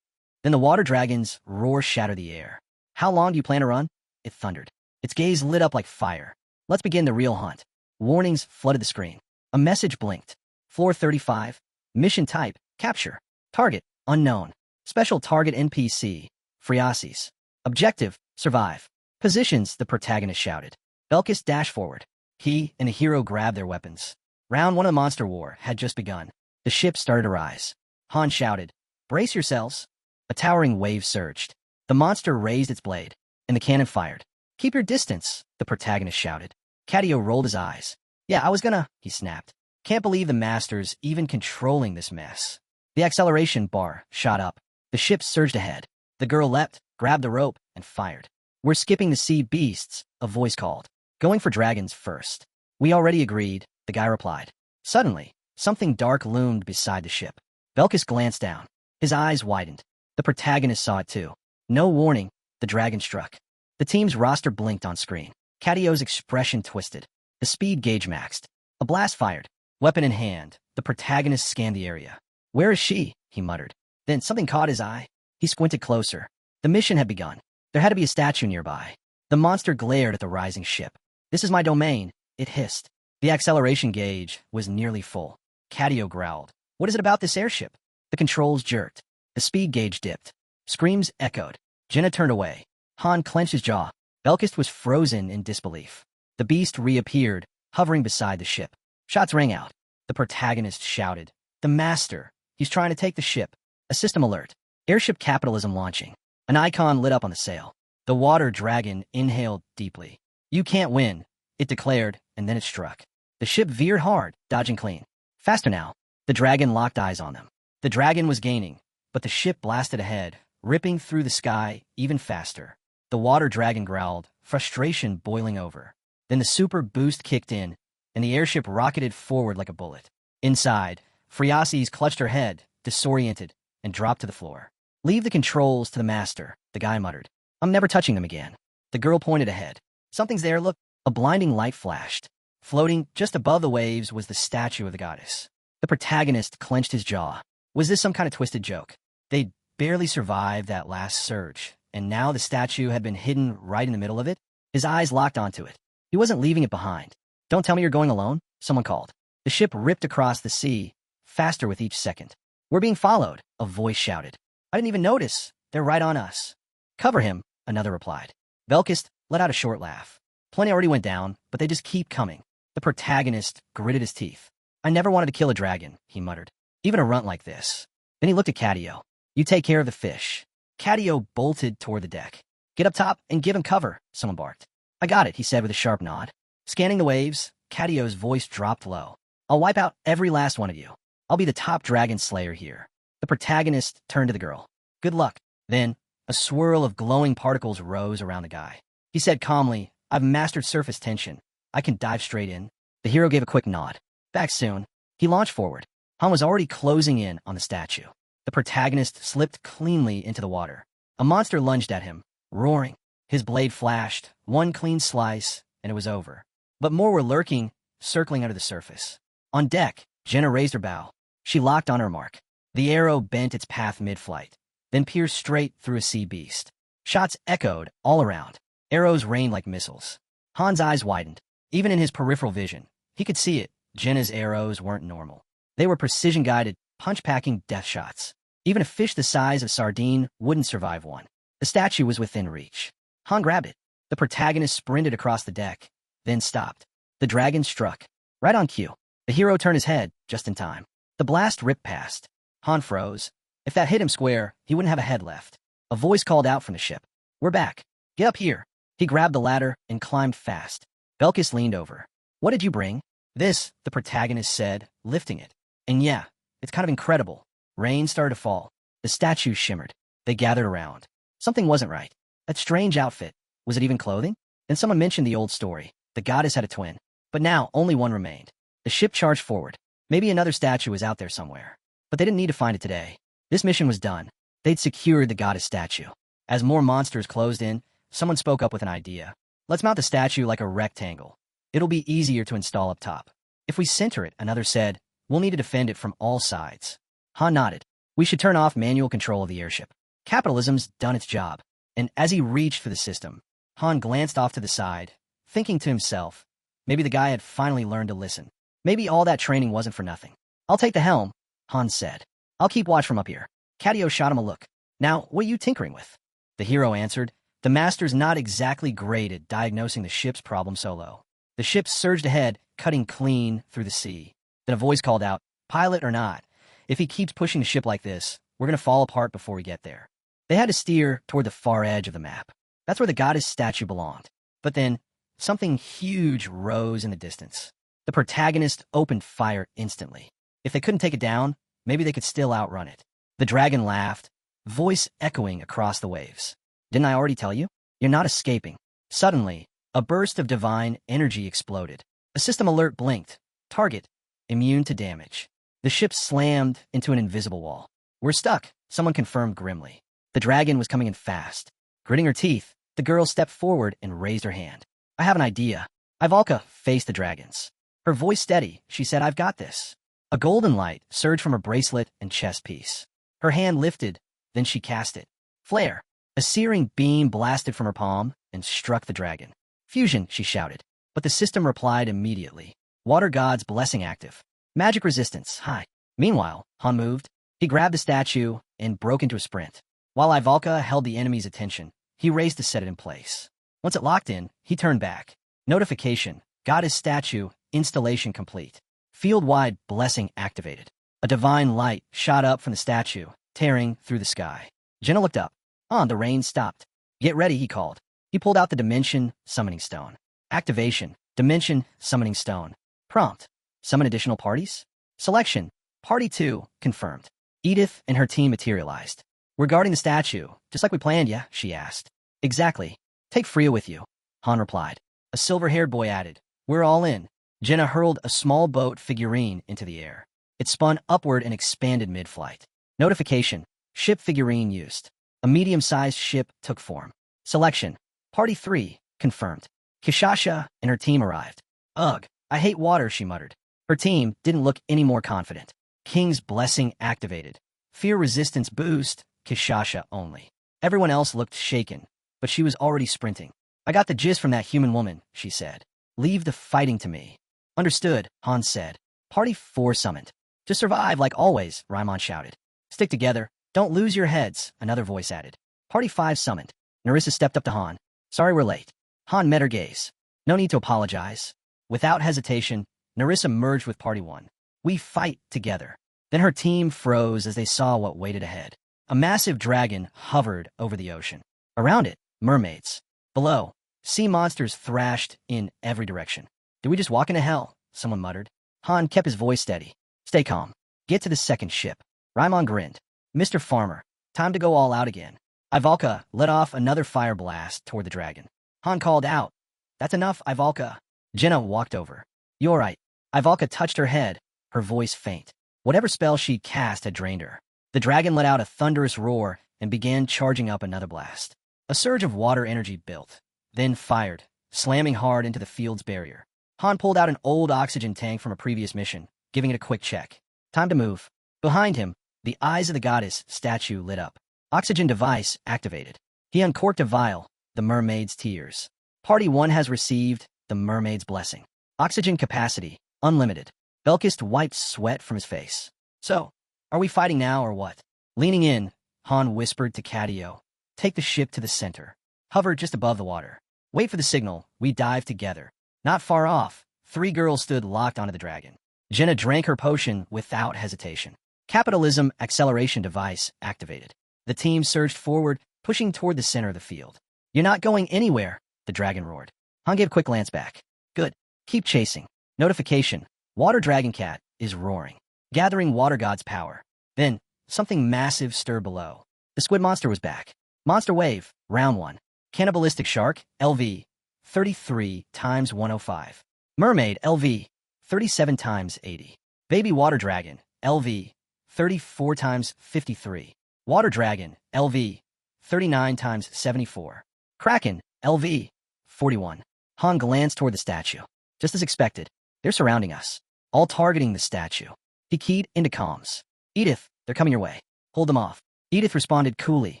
Then the water dragon's roar shattered the air. How long do you plan to run? It thundered. Its gaze lit up like fire. Let's begin the real hunt. Warnings flooded the screen. A message blinked. Floor 35. Mission type, capture. Target, unknown. Special target NPC, Friasis. Objective, survive. Positions, the protagonist shouted. Belkis dashed forward. He and a hero grabbed their weapons. Round 1 of the monster war had just begun. The ship started to rise. Han shouted, "Brace yourselves." A towering wave surged. The monster raised its blade, and the cannon fired. "Keep your distance," the protagonist shouted. Cadio rolled his eyes. "Yeah, I was gonna," he snapped. "Can't believe the master's even controlling this mess." The acceleration bar shot up. The ship surged ahead. The girl leapt, grabbed the rope, and fired. "We're skipping the sea beasts," a voice called. "Going for dragons first." "We already agreed," the guy replied. Suddenly, something dark loomed beside the ship. Velkus glanced down. His eyes widened. The protagonist saw it too. No warning, the dragon struck. The team's roster blinked on screen. Cadio's expression twisted. The speed gauge maxed. A blast fired. Weapon in hand, the protagonist scanned the area. "Where is she?" he muttered. Then something caught his eye. He squinted closer. The mission had begun. There had to be a statue nearby. The monster glared at the rising ship. "This is my domain," it hissed. The acceleration gauge was nearly full. Cadio growled. "What is it about this airship?" The controls jerked. The speed gauge dipped. Screams echoed. Jenna turned away. Han clenched his jaw. Velkus was frozen in disbelief. The beast reappeared, hovering beside the ship. Shots rang out. The protagonist shouted, "The master! He's trying to take the ship." A system alert. Airship capitalism launching. An icon lit up on the sail. The water dragon inhaled deeply. "You can't win," it declared, and then it struck. The ship veered hard, dodging clean. "Faster now." The dragon locked eyes on them. The dragon was gaining, but the ship blasted ahead, ripping through the sky even faster. The water dragon growled, frustration boiling over. Then the super boost kicked in, and the airship rocketed forward like a bullet. Inside, Phreases clutched her head, disoriented, and dropped to the floor. "Leave the controls to the master," the guy muttered. "I'm never touching them again." The girl pointed ahead. "Something's there, look." A blinding light flashed. Floating just above the waves was the statue of the goddess. The protagonist clenched his jaw. Was this some kind of twisted joke? They'd barely survived that last surge, and now the statue had been hidden right in the middle of it? His eyes locked onto it. He wasn't leaving it behind. "Don't tell me you're going alone," someone called. The ship ripped across the sea, faster with each second. "We're being followed," a voice shouted. "I didn't even notice. They're right on us." "Cover him," another replied. Velkus let out a short laugh. "Plenty already went down, but they just keep coming." The protagonist gritted his teeth. "I never wanted to kill a dragon," he muttered. "Even a runt like this." Then he looked at Cadio. "You take care of the fish." Cadio bolted toward the deck. "Get up top and give him cover," someone barked. "I got it," he said with a sharp nod. Scanning the waves, Cadio's voice dropped low. "I'll wipe out every last one of you. I'll be the top dragon slayer here." The protagonist turned to the girl. "Good luck." Then, a swirl of glowing particles rose around the guy. He said calmly, "I've mastered surface tension. I can dive straight in." The hero gave a quick nod. "Back soon." He launched forward. Han was already closing in on the statue. The protagonist slipped cleanly into the water. A monster lunged at him, roaring. His blade flashed, one clean slice, and it was over. But more were lurking, circling under the surface. On deck, Jenna raised her bow. She locked on her mark. The arrow bent its path mid-flight, then pierced straight through a sea beast. Shots echoed all around. Arrows rained like missiles. Han's eyes widened. Even in his peripheral vision, he could see it. Jenna's arrows weren't normal. They were precision-guided, punch-packing death shots. Even a fish the size of sardine wouldn't survive one. The statue was within reach. Han grabbed it. The protagonist sprinted across the deck, then stopped. The dragon struck. Right on cue. The hero turned his head, just in time. The blast ripped past. Han froze. If that hit him square, he wouldn't have a head left. A voice called out from the ship. "We're back. Get up here." He grabbed the ladder and climbed fast. Velkus leaned over. "What did you bring?" "This," the protagonist said, lifting it. "And yeah, it's kind of incredible." Rain started to fall. The statue shimmered. They gathered around. Something wasn't right. That strange outfit. Was it even clothing? Then someone mentioned the old story. The goddess had a twin. But now only one remained. The ship charged forward. Maybe another statue was out there somewhere. But they didn't need to find it today. This mission was done. They'd secured the goddess statue. As more monsters closed in, someone spoke up with an idea. "Let's mount the statue like a rectangle. It'll be easier to install up top. If we center it," another said, "we'll need to defend it from all sides." Han nodded. "We should turn off manual control of the airship. Capitalism's done its job." And as he reached for the system, Han glanced off to the side, thinking to himself, maybe the guy had finally learned to listen. Maybe all that training wasn't for nothing. "I'll take the helm," Han said. "I'll keep watch from up here." Cadio shot him a look. "Now, what are you tinkering with?" The hero answered, "The master's not exactly great at diagnosing the ship's problem solo." The ship surged ahead, cutting clean through the sea. Then a voice called out, "Pilot or not, if he keeps pushing the ship like this, we're going to fall apart before we get there." They had to steer toward the far edge of the map. That's where the goddess statue belonged. But then, something huge rose in the distance. The protagonist opened fire instantly. If they couldn't take it down, maybe they could still outrun it. The dragon laughed, voice echoing across the waves. "Didn't I already tell you? You're not escaping." Suddenly, a burst of divine energy exploded. A system alert blinked. Target, immune to damage. The ship slammed into an invisible wall. "We're stuck," someone confirmed grimly. The dragon was coming in fast. Gritting her teeth, the girl stepped forward and raised her hand. "I have an idea." Ivalka faced the dragons. Her voice steady, she said, "I've got this." A golden light surged from her bracelet and chest piece. Her hand lifted, then she cast it. Flare! A searing beam blasted from her palm and struck the dragon. "Fusion," she shouted. But the system replied immediately. "Water God's blessing active. Magic resistance, high." Meanwhile, Han moved. He grabbed the statue and broke into a sprint. While Ivalka held the enemy's attention, he raced to set it in place. Once it locked in, he turned back. Notification, goddess statue, installation complete. Field-wide blessing activated. A divine light shot up from the statue, tearing through the sky. Jenna looked up. The rain stopped. "Get ready," he called. He pulled out the Dimension Summoning Stone. Activation, Dimension Summoning Stone. Prompt, summon additional parties? Selection, Party 2, confirmed. Edith and her team materialized. "We're guarding the statue, just like we planned, yeah?" she asked. "Exactly. Take Freya with you," Han replied. A silver-haired boy added, "We're all in." Jenna hurled a small boat figurine into the air. It spun upward and expanded mid-flight. Notification, ship figurine used. A medium-sized ship took form. Selection, Party 3, confirmed. Kishasha and her team arrived. "Ugh, I hate water," she muttered. Her team didn't look any more confident. King's Blessing activated. Fear resistance boost, Kishasha only. Everyone else looked shaken, but she was already sprinting. "I got the gist from that human woman," she said. "Leave the fighting to me." "Understood," Han said. Party 4 summoned. "To survive like always," Raimon shouted. "Stick together. Don't lose your heads," another voice added. Party 5 summoned. Narissa stepped up to Han. "Sorry we're late." Han met her gaze. "No need to apologize." Without hesitation, Narissa merged with Party 1. "We fight together." Then her team froze as they saw what waited ahead. A massive dragon hovered over the ocean. Around it, mermaids. Below, sea monsters thrashed in every direction. "Did we just walk into hell?" someone muttered. Han kept his voice steady. "Stay calm. Get to the second ship." Raimon grinned. "Mr. Farmer, time to go all out again." Ivalka let off another fire blast toward the dragon. Han called out, "That's enough, Ivalka." Jenna walked over. "You all right?" Ivalka touched her head, her voice faint. Whatever spell she'd cast had drained her. The dragon let out a thunderous roar and began charging up another blast. A surge of water energy built, then fired, slamming hard into the field's barrier. Han pulled out an old oxygen tank from a previous mission, giving it a quick check. Time to move. Behind him, the eyes of the goddess statue lit up. Oxygen device activated. He uncorked a vial, the mermaid's tears. Party 1 has received the mermaid's blessing. Oxygen capacity, unlimited. Belkist wiped sweat from his face. "So, are we fighting now or what?" Leaning in, Han whispered to Cadio, "Take the ship to the center. Hover just above the water. Wait for the signal, we dive together." Not far off, 3 girls stood locked onto the dragon. Jenna drank her potion without hesitation. Capitalism acceleration device activated. The team surged forward, pushing toward the center of the field. "You're not going anywhere," the dragon roared. Han gave a quick glance back. "Good. Keep chasing." Notification, Water Dragon Cat is roaring, gathering Water God's power. Then, something massive stirred below. The squid monster was back. Monster Wave, Round 1. Cannibalistic Shark, LV, 33 times 105. Mermaid, LV, 37 times 80. Baby Water Dragon, LV, 34 times 53. Water Dragon, LV, 39 times 74. Kraken, LV, 41. Han glanced toward the statue. Just as expected, they're surrounding us, all targeting the statue. He keyed into comms. "Edith, they're coming your way. Hold them off." Edith responded coolly.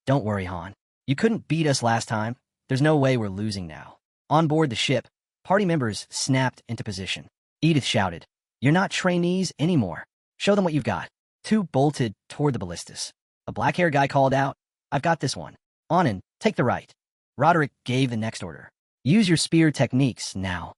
"Don't worry, Han. You couldn't beat us last time. There's no way we're losing now." On board the ship, party members snapped into position. Edith shouted, "You're not trainees anymore. Show them what you've got." 2 bolted toward the ballistas. A black-haired guy called out, "I've got this one. Onin, take the right." Roderick gave the next order. "Use your spear techniques now."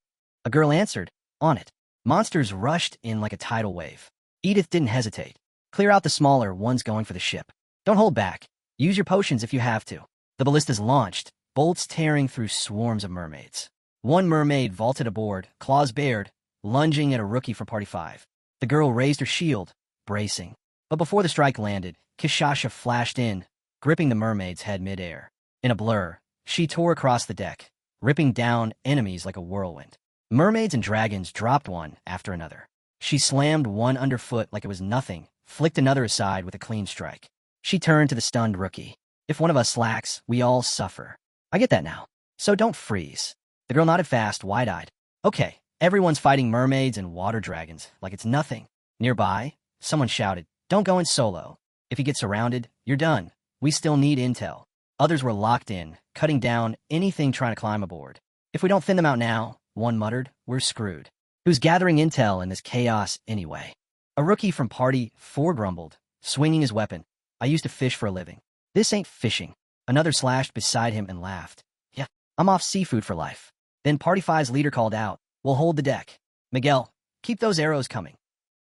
A girl answered, "On it." Monsters rushed in like a tidal wave. Edith didn't hesitate. Clear out the smaller ones going for the ship. Don't hold back. Use your potions if you have to. The ballistas launched, bolts tearing through swarms of mermaids. One mermaid vaulted aboard, claws bared, lunging at a rookie from Party 5. The girl raised her shield, bracing. But before the strike landed, Kishasha flashed in, gripping the mermaid's head mid-air. In a blur, she tore across the deck, ripping down enemies like a whirlwind. Mermaids and dragons dropped one after another. She slammed one underfoot like it was nothing, flicked another aside with a clean strike. She turned to the stunned rookie. If one of us slacks, we all suffer. I get that now. So don't freeze. The girl nodded fast, wide-eyed. Okay, everyone's fighting mermaids and water dragons like it's nothing. Nearby, someone shouted, don't go in solo. If you get surrounded, you're done. We still need intel. Others were locked in, cutting down anything trying to climb aboard. If we don't thin them out now, one muttered, we're screwed. Who's gathering intel in this chaos anyway? A rookie from Party 4 grumbled, swinging his weapon. I used to fish for a living. This ain't fishing. Another slashed beside him and laughed. Yeah, I'm off seafood for life. Then Party 5's leader called out, we'll hold the deck. Miguel, keep those arrows coming.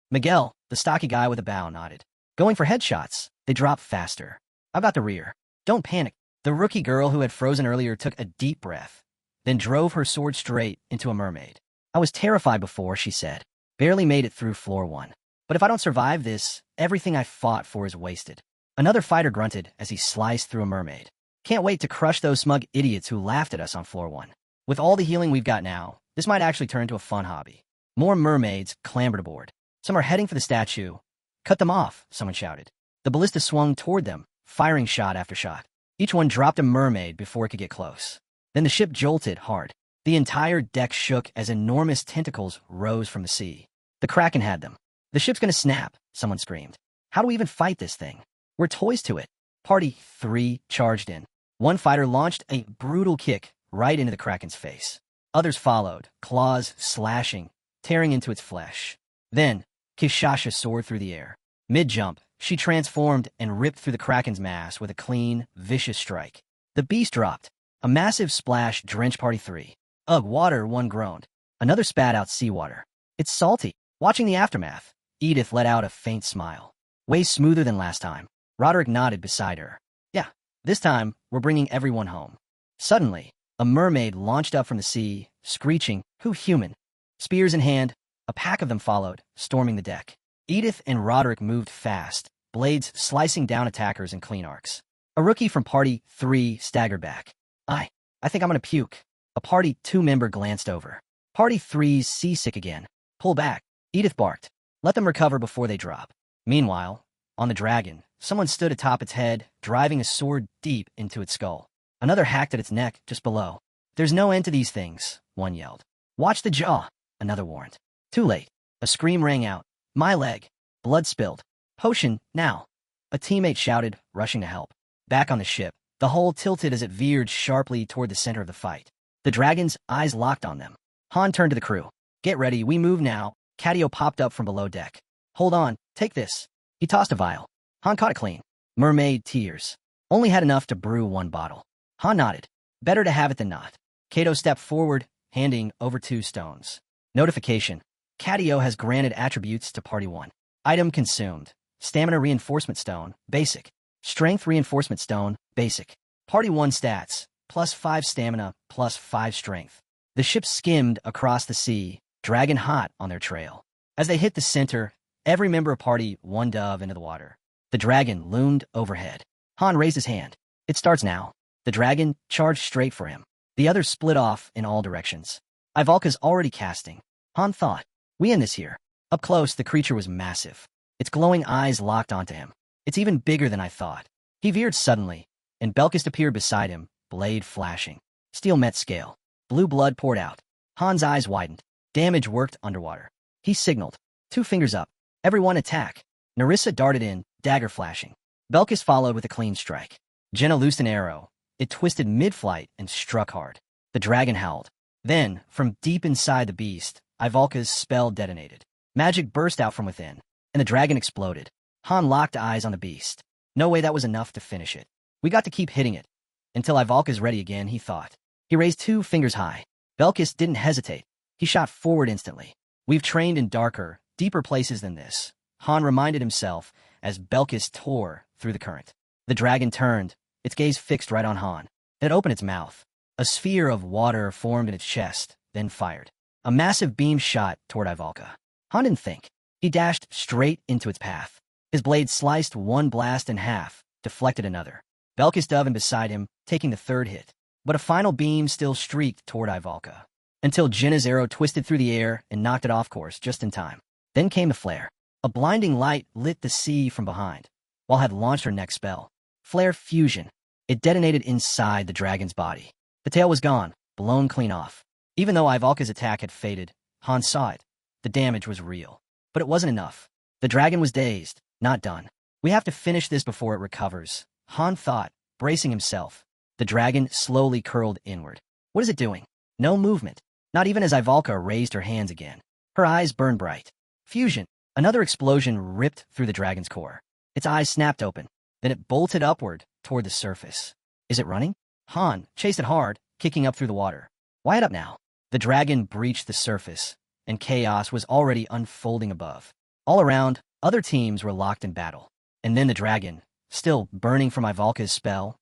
Miguel, the stocky guy with a bow, nodded. Going for headshots, they drop faster. I've got the rear. Don't panic. The rookie girl who had frozen earlier took a deep breath, then drove her sword straight into a mermaid. I was terrified before, she said. Barely made it through floor 1. But if I don't survive this, everything I fought for is wasted. Another fighter grunted as he sliced through a mermaid. Can't wait to crush those smug idiots who laughed at us on floor 1. With all the healing we've got now, this might actually turn into a fun hobby. More mermaids clambered aboard. Some are heading for the statue. Cut them off, someone shouted. The ballista swung toward them, firing shot after shot. Each one dropped a mermaid before it could get close. Then the ship jolted hard. The entire deck shook as enormous tentacles rose from the sea. The Kraken had them. The ship's gonna snap, someone screamed. How do we even fight this thing? We're toys to it. Party 3 charged in. One fighter launched a brutal kick right into the Kraken's face. Others followed, claws slashing, tearing into its flesh. Then, Kishasha soared through the air. Mid-jump, she transformed and ripped through the Kraken's mass with a clean, vicious strike. The beast dropped. A massive splash drenched Party 3. Ugh, water, one groaned. Another spat out seawater. It's salty. Watching the aftermath, Edith let out a faint smile. Way smoother than last time. Roderick nodded beside her. Yeah, this time, we're bringing everyone home. Suddenly, a mermaid launched up from the sea, screeching, who human? Spears in hand, a pack of them followed, storming the deck. Edith and Roderick moved fast, blades slicing down attackers in clean arcs. A rookie from Party 3 staggered back. I think I'm gonna puke. A Party 2 member glanced over. Party 3's seasick again. Pull back. Edith barked. Let them recover before they drop. Meanwhile, on the dragon, someone stood atop its head, driving a sword deep into its skull. Another hacked at its neck just below. There's no end to these things, one yelled. Watch the jaw, another warned. Too late. A scream rang out. My leg. Blood spilled. Potion, now. A teammate shouted, rushing to help. Back on the ship, the hull tilted as it veered sharply toward the center of the fight. The dragon's eyes locked on them. Han turned to the crew. Get ready, we move now. Cadio popped up from below deck. Hold on, take this. He tossed a vial. Han caught it clean. Mermaid tears. Only had enough to brew one bottle. Han nodded. Better to have it than not. Kato stepped forward, handing over 2 stones. Notification. Cadio has granted attributes to Party 1. Item consumed. Stamina Reinforcement Stone, basic. Strength Reinforcement Stone, basic. Party 1 stats, +5 stamina, +5 strength. The ship skimmed across the sea, dragon hot on their trail. As they hit the center, every member of Party 1 dove into the water. The dragon loomed overhead. Han raised his hand. It starts now. The dragon charged straight for him. The others split off in all directions. Ivalka's already casting. Han thought, we end this here. Up close, the creature was massive. Its glowing eyes locked onto him. It's even bigger than I thought. He veered suddenly, and Belkist appeared beside him, blade flashing. Steel met scale. Blue blood poured out. Han's eyes widened. Damage worked underwater. He signaled. 2 fingers up. Everyone attack. Narissa darted in, dagger flashing. Belkist followed with a clean strike. Jenna loosed an arrow. It twisted mid-flight and struck hard. The dragon howled. Then, from deep inside the beast, Ivalka's spell detonated. Magic burst out from within, and the dragon exploded. Han locked eyes on the beast. No way that was enough to finish it. We got to keep hitting it. Until Ivalka's ready again, he thought. He raised 2 fingers high. Belkist didn't hesitate. He shot forward instantly. We've trained in darker, deeper places than this, Han reminded himself as Belkis tore through the current. The dragon turned, its gaze fixed right on Han. Then it opened its mouth. A sphere of water formed in its chest, then fired. A massive beam shot toward Ivalka. Han didn't think. He dashed straight into its path. His blade sliced one blast in half, deflected another. Belkis dove in beside him, taking the third hit. But a final beam still streaked toward Ivalka, until Jinna's arrow twisted through the air and knocked it off course just in time. Then came the flare. A blinding light lit the sea from behind, while had launched her next spell. Flare fusion. It detonated inside the dragon's body. The tail was gone, blown clean off. Even though Ivalka's attack had faded, Han saw it. The damage was real. But it wasn't enough. The dragon was dazed, not done. We have to finish this before it recovers, Han thought, bracing himself. The dragon slowly curled inward. What is it doing? No movement. Not even as Ivalka raised her hands again. Her eyes burned bright. Fusion. Another explosion ripped through the dragon's core. Its eyes snapped open. Then it bolted upward toward the surface. Is it running? Han chased it hard, kicking up through the water. Why it up now? The dragon breached the surface, and chaos was already unfolding above. All around, other teams were locked in battle. And then the dragon, still burning from Ivalka's spell,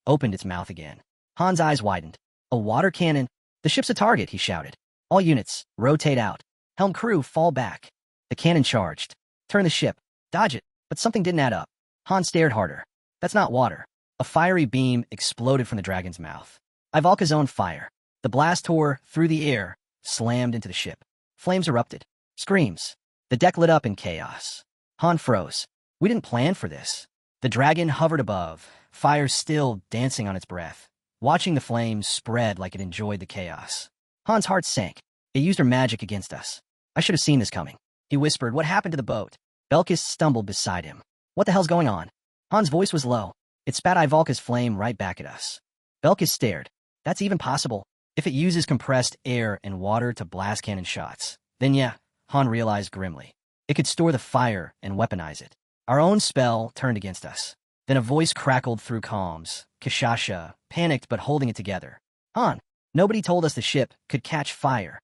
opened its mouth again. Han's eyes widened. A water cannon. The ship's a target, he shouted. All units, rotate out. Helm crew, fall back. The cannon charged. Turn the ship. Dodge it. But something didn't add up. Han stared harder. That's not water. A fiery beam exploded from the dragon's mouth. Ivalka's own fire. The blast tore through the air, slammed into the ship. Flames erupted. Screams. The deck lit up in chaos. Han froze. We didn't plan for this. The dragon hovered above, fire still dancing on its breath, watching the flames spread like it enjoyed the chaos. Han's heart sank. It used her magic against us. I should have seen this coming. He whispered, what happened to the boat? Belkis stumbled beside him. What the hell's going on? Han's voice was low. It spat Ivalka's flame right back at us. Belkis stared. That's even possible. If it uses compressed air and water to blast cannon shots, then yeah, Han realized grimly. It could store the fire and weaponize it. Our own spell turned against us. Then a voice crackled through comms. Kishasha, panicked but holding it together. Han, nobody told us the ship could catch fire.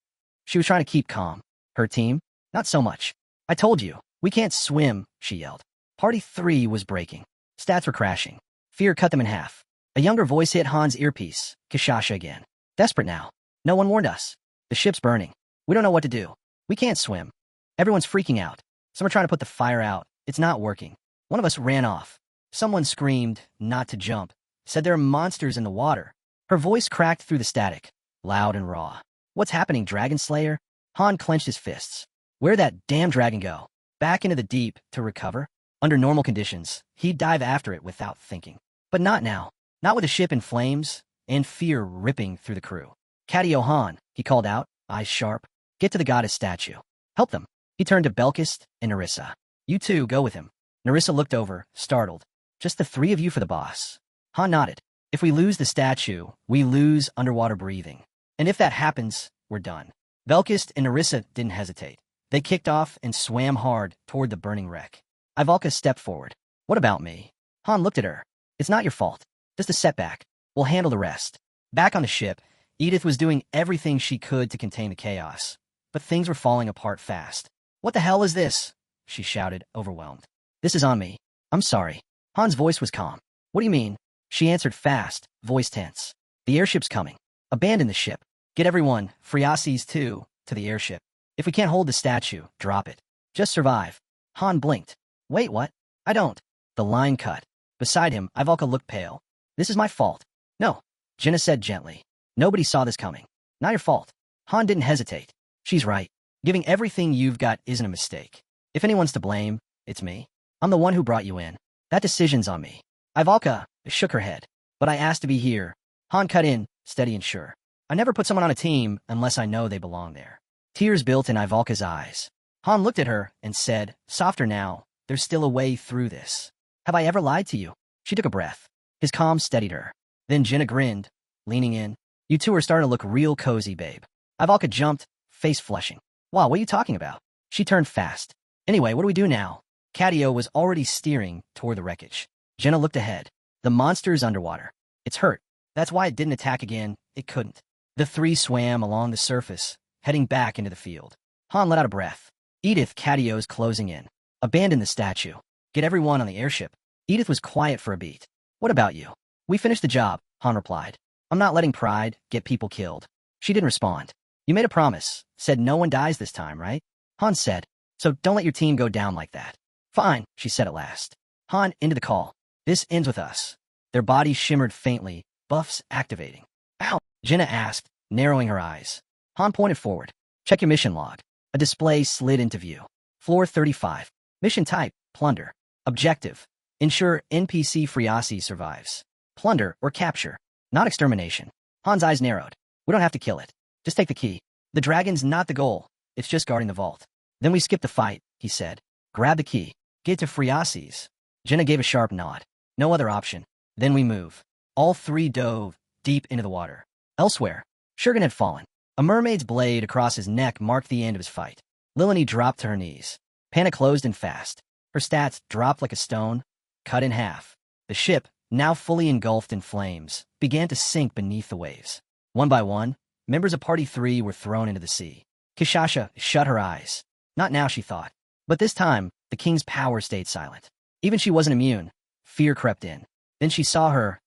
She was trying to keep calm. Her team? Not so much. I told you, we can't swim, she yelled. Party 3 was breaking. Stats were crashing. Fear cut them in half. A younger voice hit Han's earpiece. Kishasha again. Desperate now. No one warned us. The ship's burning. We don't know what to do. We can't swim. Everyone's freaking out. Some are trying to put the fire out. It's not working. One of us ran off. Someone screamed, not to jump. Said there are monsters in the water. Her voice cracked through the static, loud and raw. What's happening, Dragon Slayer? Han clenched his fists. Where'd that damn dragon go? Back into the deep to recover? Under normal conditions, he'd dive after it without thinking. But not now. Not with the ship in flames and fear ripping through the crew. Cadio Han, he called out, eyes sharp. Get to the goddess statue. Help them. He turned to Belkis and Narissa. You two, go with him. Narissa looked over, startled. Just the 3 of you for the boss. Han nodded. If we lose the statue, we lose underwater breathing. And if that happens, we're done. Belkis and Narissa didn't hesitate. They kicked off and swam hard toward the burning wreck. Ivalka stepped forward. What about me? Han looked at her. It's not your fault. Just a setback. We'll handle the rest. Back on the ship, Edith was doing everything she could to contain the chaos. But things were falling apart fast. What the hell is this? She shouted, overwhelmed. This is on me. I'm sorry. Han's voice was calm. What do you mean? She answered fast, voice tense. The airship's coming. Abandon the ship. Get everyone, Friasis too, to the airship. If we can't hold the statue, drop it. Just survive. Han blinked. Wait, what? I don't. The line cut. Beside him, Ivalka looked pale. This is my fault. No, Jenna said gently. Nobody saw this coming. Not your fault. Han didn't hesitate. She's right. Giving everything you've got isn't a mistake. If anyone's to blame, it's me. I'm the one who brought you in. That decision's on me. Ivalka shook her head. But I asked to be here. Han cut in, steady and sure. I never put someone on a team unless I know they belong there. Tears built in Ivalka's eyes. Han looked at her and said, softer now, there's still a way through this. Have I ever lied to you? She took a breath. His calm steadied her. Then Jenna grinned, leaning in. You two are starting to look real cozy, babe. Ivalka jumped, face flushing. Wow, what are you talking about? She turned fast. Anyway, what do we do now? Cadio was already steering toward the wreckage. Jenna looked ahead. The monster's underwater. It's hurt. That's why it didn't attack again. It couldn't. The 3 swam along the surface, heading back into the field. Han let out a breath. Edith, Catio's closing in. Abandon the statue. Get everyone on the airship. Edith was quiet for a beat. What about you? We finished the job, Han replied. I'm not letting pride get people killed. She didn't respond. You made a promise, said no one dies this time, right? Han said, so don't let your team go down like that. Fine, she said at last. Han into the call. This ends with us. Their bodies shimmered faintly, buffs activating. Ow, Jenna asked, narrowing her eyes. Han pointed forward. Check your mission log. A display slid into view. Floor 35. Mission type, plunder. Objective, ensure NPC Friasi survives. Plunder or capture, not extermination. Han's eyes narrowed. We don't have to kill it. Just take the key. The dragon's not the goal. It's just guarding the vault. Then we skip the fight, he said. Grab the key. Get to Friasi's. Jenna gave a sharp nod. No other option. Then we move. All three dove deep into the water. Elsewhere, Shurgan had fallen. A mermaid's blade across his neck marked the end of his fight. Lilani dropped to her knees. Panic closed in fast. Her stats dropped like a stone, cut in half. The ship, now fully engulfed in flames, began to sink beneath the waves. One by one, members of Party 3 were thrown into the sea. Kishasha shut her eyes. Not now, she thought. But this time, the king's power stayed silent. Even she wasn't immune. Fear crept in. Then she saw her,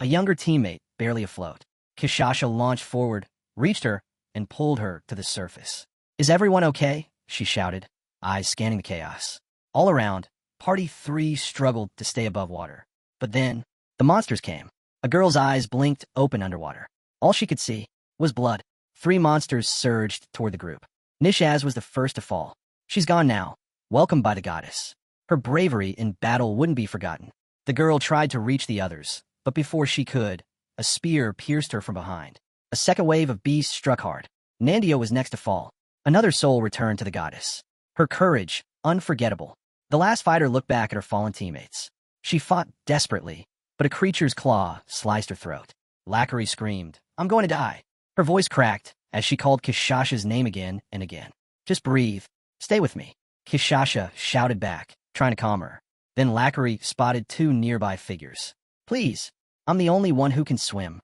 a younger teammate, barely afloat. Kishasha launched forward, reached her, and pulled her to the surface. Is everyone okay? She shouted, eyes scanning the chaos. All around, Party 3 struggled to stay above water. But then, the monsters came. A girl's eyes blinked open underwater. All she could see was blood. 3 monsters surged toward the group. Nishaz was the first to fall. She's gone now, welcomed by the goddess. Her bravery in battle wouldn't be forgotten. The girl tried to reach the others, but before she could, a spear pierced her from behind. A second wave of beasts struck hard. Nandio was next to fall. Another soul returned to the goddess. Her courage, unforgettable. The last fighter looked back at her fallen teammates. She fought desperately, but a creature's claw sliced her throat. Lackery screamed, I'm going to die. Her voice cracked as she called Kishasha's name again and again. Just breathe. Stay with me. Kishasha shouted back, trying to calm her. Then Lackery spotted 2 nearby figures. Please, I'm the only one who can swim.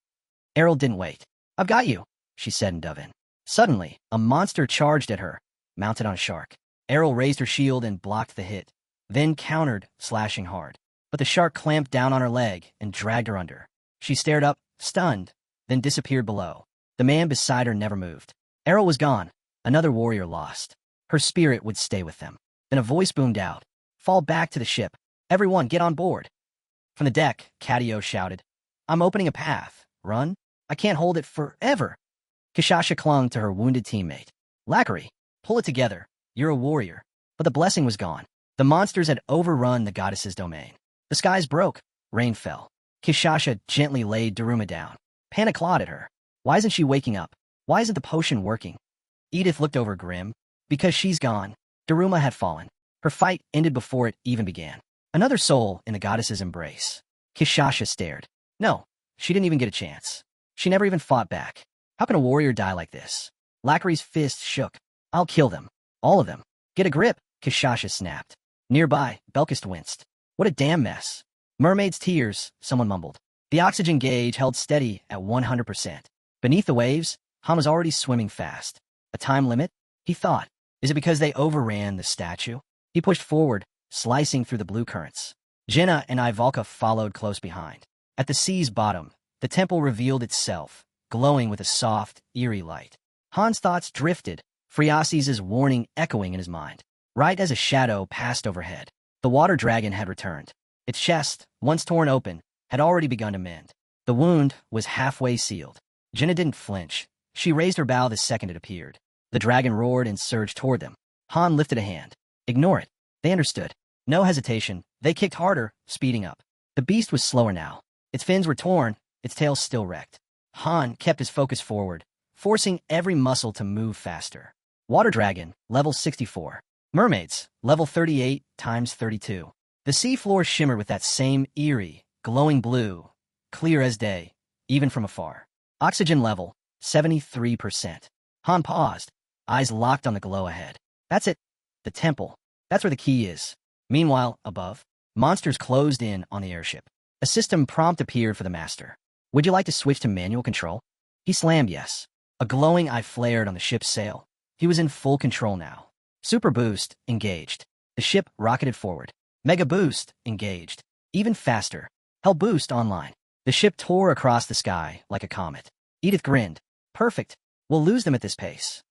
Errol didn't wait. I've got you, she said in Dovin. Suddenly, a monster charged at her, mounted on a shark. Errol raised her shield and blocked the hit, then countered, slashing hard. But the shark clamped down on her leg and dragged her under. She stared up, stunned, then disappeared below. The man beside her never moved. Errol was gone. Another warrior lost. Her spirit would stay with them. Then a voice boomed out. Fall back to the ship. Everyone get on board. From the deck, Catio shouted. I'm opening a path. Run? I can't hold it forever. Kishasha clung to her wounded teammate. Lackery, pull it together. You're a warrior. But the blessing was gone. The monsters had overrun the goddess's domain. The skies broke. Rain fell. Kishasha gently laid Daruma down. Panic clawed at her. Why isn't she waking up? Why isn't the potion working? Edith looked over grim. Because she's gone. Daruma had fallen. Her fight ended before it even began. Another soul in the goddess's embrace. Kishasha stared. No, she didn't even get a chance. She never even fought back. How can a warrior die like this? Lackery's fist shook. I'll kill them. All of them. Get a grip, Kishasha snapped. Nearby, Belkist winced. What a damn mess. Mermaid's tears, someone mumbled. The oxygen gauge held steady at 100%. Beneath the waves, Han was already swimming fast. A time limit? He thought. Is it because they overran the statue? He pushed forward, slicing through the blue currents. Jenna and Ivalka followed close behind. At the sea's bottom, the temple revealed itself, glowing with a soft, eerie light. Han's thoughts drifted, Friasi's warning echoing in his mind. Right as a shadow passed overhead, the water dragon had returned. Its chest, once torn open, had already begun to mend. The wound was halfway sealed. Jenna didn't flinch. She raised her bow the second it appeared. The dragon roared and surged toward them. Han lifted a hand. Ignore it. They understood. No hesitation. They kicked harder, speeding up. The beast was slower now. Its fins were torn, its tail still wrecked. Han kept his focus forward, forcing every muscle to move faster. Water dragon, level 64. Mermaids, level 38 times 32. The sea floor shimmered with that same eerie, glowing blue, clear as day, even from afar. Oxygen level, 73%. Han paused, eyes locked on the glow ahead. That's it. The temple. That's where the key is. Meanwhile, above, monsters closed in on the airship. A system prompt appeared for the master. Would you like to switch to manual control? He slammed yes. A glowing eye flared on the ship's sail. He was in full control now. Super boost, engaged. The ship rocketed forward. Mega boost, engaged. Even faster. Hell boost online. The ship tore across the sky like a comet. Edith grinned. Perfect. We'll lose them at this pace.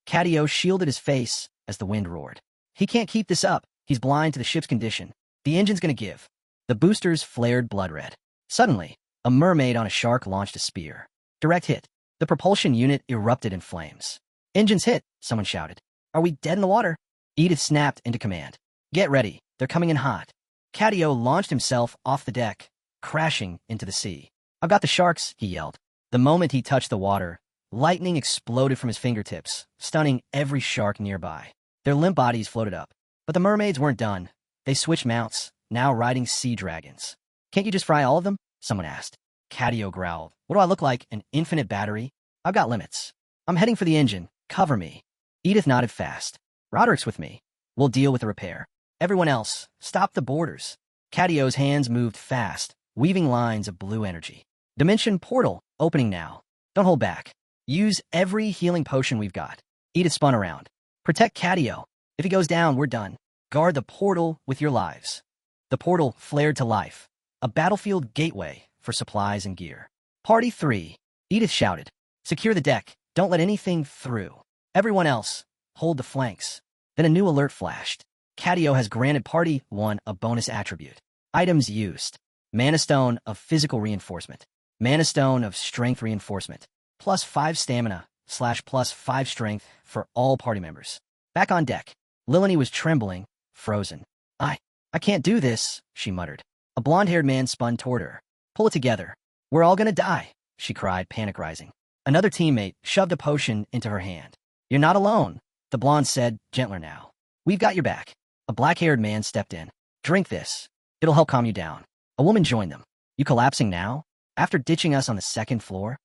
Cadio shielded his face as the wind roared. He can't keep this up. He's blind to the ship's condition. The engine's gonna give. The boosters flared blood red. Suddenly, a mermaid on a shark launched a spear. Direct hit. The propulsion unit erupted in flames. Engines hit, someone shouted. Are we dead in the water? Edith snapped into command. Get ready. They're coming in hot. Cadio launched himself off the deck, crashing into the sea. I've got the sharks, he yelled. The moment he touched the water, lightning exploded from his fingertips, stunning every shark nearby. Their limp bodies floated up. But the mermaids weren't done. They switched mounts, now riding sea dragons. Can't you just fry all of them? Someone asked. Cadio growled. What do I look like, an infinite battery? I've got limits. I'm heading for the engine. Cover me. Edith nodded fast. Roderick's with me. We'll deal with the repair. Everyone else, stop the boarders. Cadio's hands moved fast, weaving lines of blue energy. Dimension portal, opening now. Don't hold back. Use every healing potion we've got. Edith spun around. Protect Cadio. If he goes down, we're done. Guard the portal with your lives. The portal flared to life. A battlefield gateway for supplies and gear. Party 3. Edith shouted. Secure the deck. Don't let anything through. Everyone else, hold the flanks. Then a new alert flashed. Cadio has granted Party 1 a bonus attribute. Items used. Mana Stone of Physical Reinforcement. Mana Stone of Strength Reinforcement. +5 stamina / +5 strength for all party members. Back on deck. Lilani was trembling, frozen. I can't do this, she muttered. A blonde-haired man spun toward her. Pull it together. We're all gonna die, she cried, panic rising. Another teammate shoved a potion into her hand. You're not alone, the blonde said, gentler now. We've got your back. A black-haired man stepped in. Drink this. It'll help calm you down. A woman joined them. You collapsing now? After ditching us on the 2nd floor?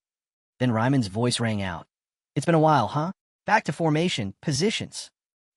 Then Ryman's voice rang out. It's been a while, huh? Back to formation, positions.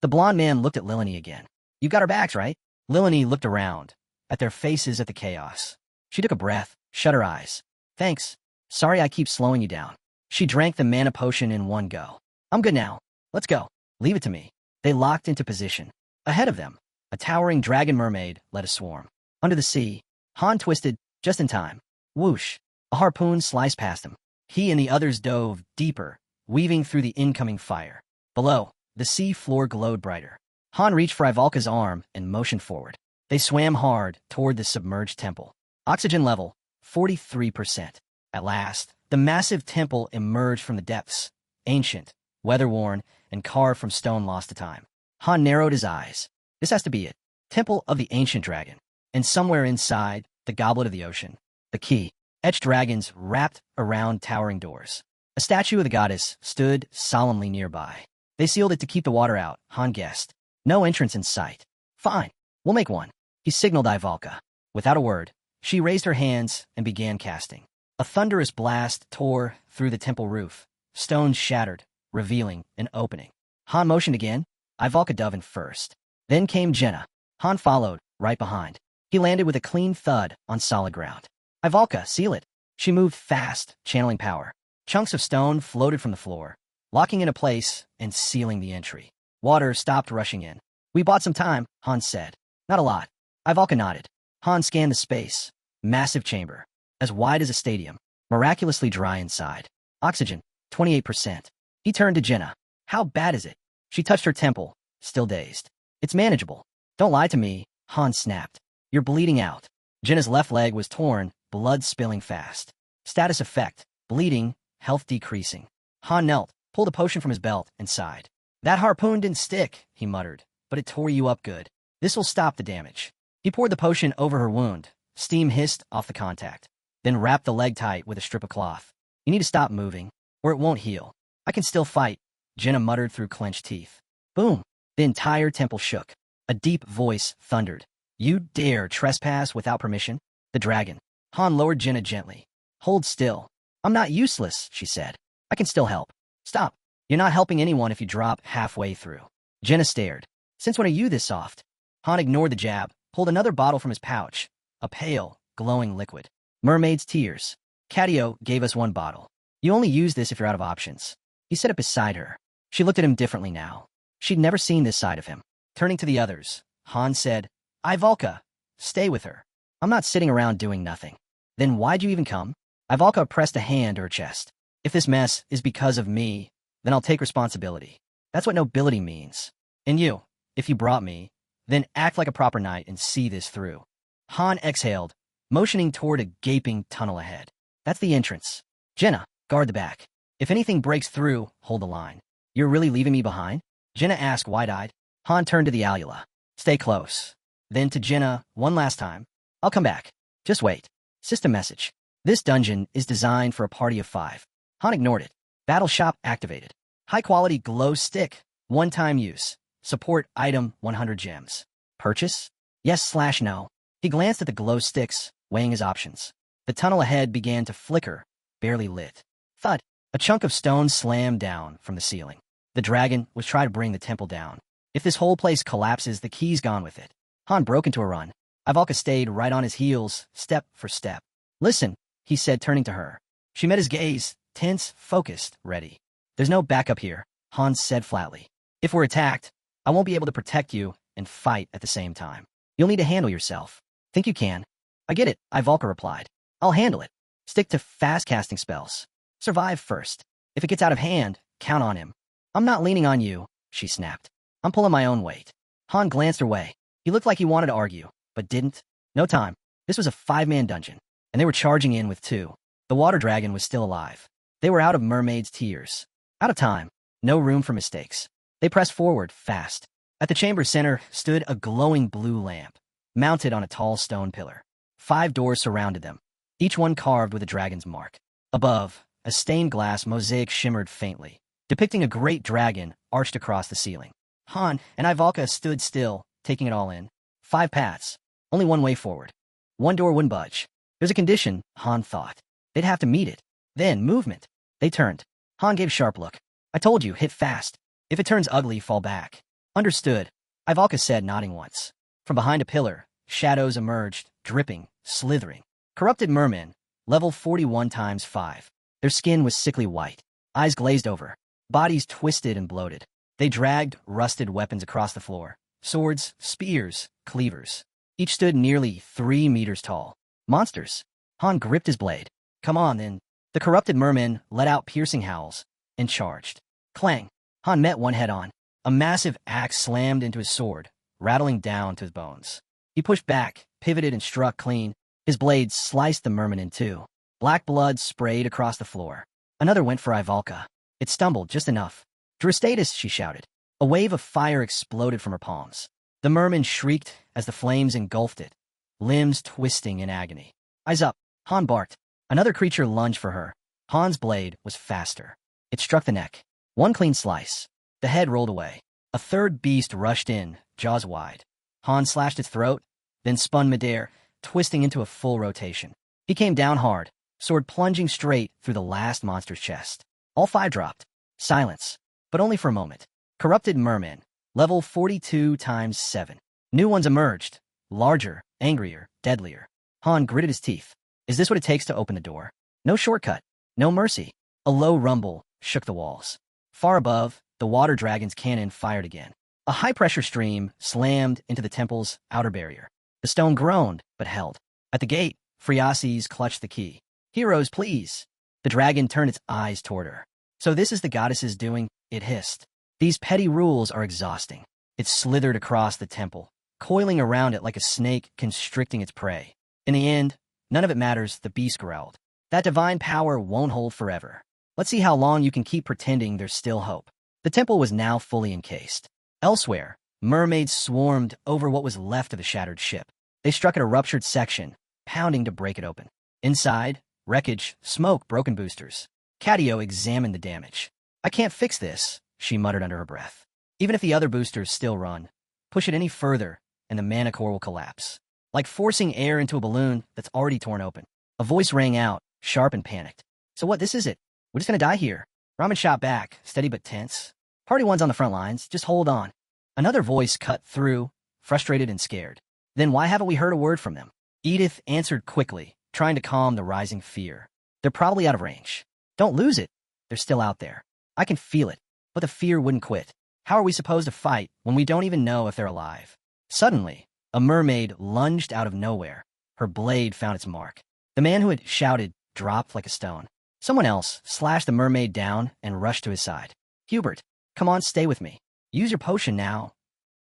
The blonde man looked at Lilani again. You got our backs, right? Lilani looked around, at their faces at the chaos. She took a breath, shut her eyes. Thanks. Sorry I keep slowing you down. She drank the mana potion in one go. I'm good now. Let's go. Leave it to me. They locked into position. Ahead of them, a towering dragon mermaid led a swarm. Under the sea, Han twisted, just in time. Whoosh. A harpoon sliced past him. He and the others dove deeper, weaving through the incoming fire. Below, the sea floor glowed brighter. Han reached for Ivalka's arm and motioned forward. They swam hard toward the submerged temple. Oxygen level, 43%. At last, the massive temple emerged from the depths, ancient, weather-worn, and carved from stone lost to time. Han narrowed his eyes. This has to be it. Temple of the Ancient Dragon. And somewhere inside, the Goblet of the Ocean. The key. Etched dragons wrapped around towering doors. A statue of the goddess stood solemnly nearby. They sealed it to keep the water out, Han guessed. No entrance in sight. Fine. We'll make one. He signaled Ivalka. Without a word, she raised her hands and began casting. A thunderous blast tore through the temple roof. Stones shattered, revealing an opening. Han motioned again. Ivalka dove in first. Then came Jenna. Han followed, right behind. He landed with a clean thud on solid ground. Ivalka, seal it. She moved fast, channeling power. Chunks of stone floated from the floor, locking into place and sealing the entry. Water stopped rushing in. We bought some time, Han said. Not a lot. Ivalka nodded. Han scanned the space. Massive chamber. As wide as a stadium. Miraculously dry inside. Oxygen, 28%. He turned to Jenna. How bad is it? She touched her temple, still dazed. It's manageable. Don't lie to me, Han snapped. You're bleeding out. Jenna's left leg was torn, blood spilling fast. Status effect, bleeding, health decreasing. Han knelt, pulled a potion from his belt, and sighed. That harpoon didn't stick, he muttered, but it tore you up good. This'll stop the damage. He poured the potion over her wound. Steam hissed off the contact. Then wrapped the leg tight with a strip of cloth. You need to stop moving, or it won't heal. I can still fight, Jenna muttered through clenched teeth. Boom! The entire temple shook. A deep voice thundered. You dare trespass without permission? The dragon. Han lowered Jenna gently. Hold still. I'm not useless, she said. I can still help. Stop. You're not helping anyone if you drop halfway through. Jenna stared. Since when are you this soft? Han ignored the jab, pulled another bottle from his pouch. A pale, glowing liquid. Mermaid's tears. Cadio gave us one bottle. You only use this if you're out of options. He set it beside her. She looked at him differently now. She'd never seen this side of him. Turning to the others, Han said, Ivalka, stay with her. I'm not sitting around doing nothing. Then why'd you even come? Ivalka pressed a hand to her chest. If this mess is because of me, then I'll take responsibility. That's what nobility means. And you, if you brought me, then act like a proper knight and see this through. Han exhaled, motioning toward a gaping tunnel ahead. That's the entrance. Jenna, guard the back. If anything breaks through, hold the line. You're really leaving me behind? Jenna asked wide-eyed. Han turned to the Alula. Stay close. Then to Jenna, one last time. I'll come back. Just wait. System message. This dungeon is designed for a party of 5. Han ignored it. Battle shop activated. High-quality glow stick. One-time use. Support item 100 gems. Purchase? Yes/no. He glanced at the glow sticks, weighing his options. The tunnel ahead began to flicker, barely lit. Thud. A chunk of stone slammed down from the ceiling. The dragon was trying to bring the temple down. If this whole place collapses, the key's gone with it. Han broke into a run. Ivalka stayed right on his heels, step for step. Listen, he said, turning to her. She met his gaze, tense, focused, ready. There's no backup here, Han said flatly. If we're attacked, I won't be able to protect you and fight at the same time. You'll need to handle yourself. Think you can? I get it, Ivalka replied. I'll handle it. Stick to fast-casting spells. Survive first. If it gets out of hand, count on him. I'm not leaning on you, she snapped. I'm pulling my own weight. Han glanced her way. He looked like he wanted to argue, but didn't. No time. This was a 5-man dungeon, and they were charging in with 2. The water dragon was still alive. They were out of mermaid's tears. Out of time. No room for mistakes. They pressed forward, fast. At the chamber center stood a glowing blue lamp, mounted on a tall stone pillar. 5 doors surrounded them, each one carved with a dragon's mark. Above, a stained glass mosaic shimmered faintly, depicting a great dragon arched across the ceiling. Han and Ivalka stood still, taking it all in. 5 paths, only one way forward. 1 door wouldn't budge. There's a condition, Han thought. They'd have to meet it. Then, movement. They turned. Han gave a sharp look. I told you, hit fast. If it turns ugly, fall back. Understood, Ivalka said, nodding once. From behind a pillar, shadows emerged, dripping, slithering. Corrupted mermen, level 41 × 5. Their skin was sickly white, eyes glazed over, bodies twisted and bloated. They dragged rusted weapons across the floor. Swords, spears, cleavers. Each stood nearly 3 meters tall. Monsters. Han gripped his blade. Come on, then. The corrupted mermen let out piercing howls and charged. Clang. Han met one head on. A massive axe slammed into his sword, rattling down to his bones. He pushed back, pivoted, and struck clean. His blade sliced the merman in 2. Black blood sprayed across the floor. Another went for Ivalka. It stumbled just enough. Drustatus, she shouted. A wave of fire exploded from her palms. The merman shrieked as the flames engulfed it, limbs twisting in agony. Eyes up, Han barked. Another creature lunged for her. Han's blade was faster. It struck the neck. 1 clean slice. The head rolled away. A third beast rushed in, jaws wide. Han slashed its throat, then spun midair, twisting into a full rotation. He came down hard, sword plunging straight through the last monster's chest. All 5 dropped. Silence, but only for a moment. Corrupted merman, level 42 × 7. New ones emerged, larger, angrier, deadlier. Han gritted his teeth. Is this what it takes to open the door? No shortcut, no mercy. A low rumble shook the walls. Far above, the water dragon's cannon fired again. A high-pressure stream slammed into the temple's outer barrier. The stone groaned, but held. At the gate, Phriases clutched the key. Heroes, please. The dragon turned its eyes toward her. So this is the goddess's doing, it hissed. These petty rules are exhausting. It slithered across the temple, coiling around it like a snake constricting its prey. In the end, none of it matters, the beast growled. That divine power won't hold forever. Let's see how long you can keep pretending there's still hope. The temple was now fully encased. Elsewhere, mermaids swarmed over what was left of the shattered ship. They struck at a ruptured section, pounding to break it open. Inside, wreckage, smoke, broken boosters. Cadio examined the damage. I can't fix this, she muttered under her breath. Even if the other boosters still run, push it any further, and the mana core will collapse. Like forcing air into a balloon that's already torn open. A voice rang out, sharp and panicked. So what, this is it? We're just gonna die here. Ramen shot back, steady but tense. Party one's on the front lines, just hold on. Another voice cut through, frustrated and scared. Then why haven't we heard a word from them? Edith answered quickly, trying to calm the rising fear. They're probably out of range. Don't lose it. They're still out there. I can feel it. but the fear wouldn't quit. How are we supposed to fight when we don't even know if they're alive? Suddenly, a mermaid lunged out of nowhere. Her blade found its mark. The man who had shouted dropped like a stone. Someone else slashed the mermaid down and rushed to his side. Hubert, come on, stay with me. Use your potion now.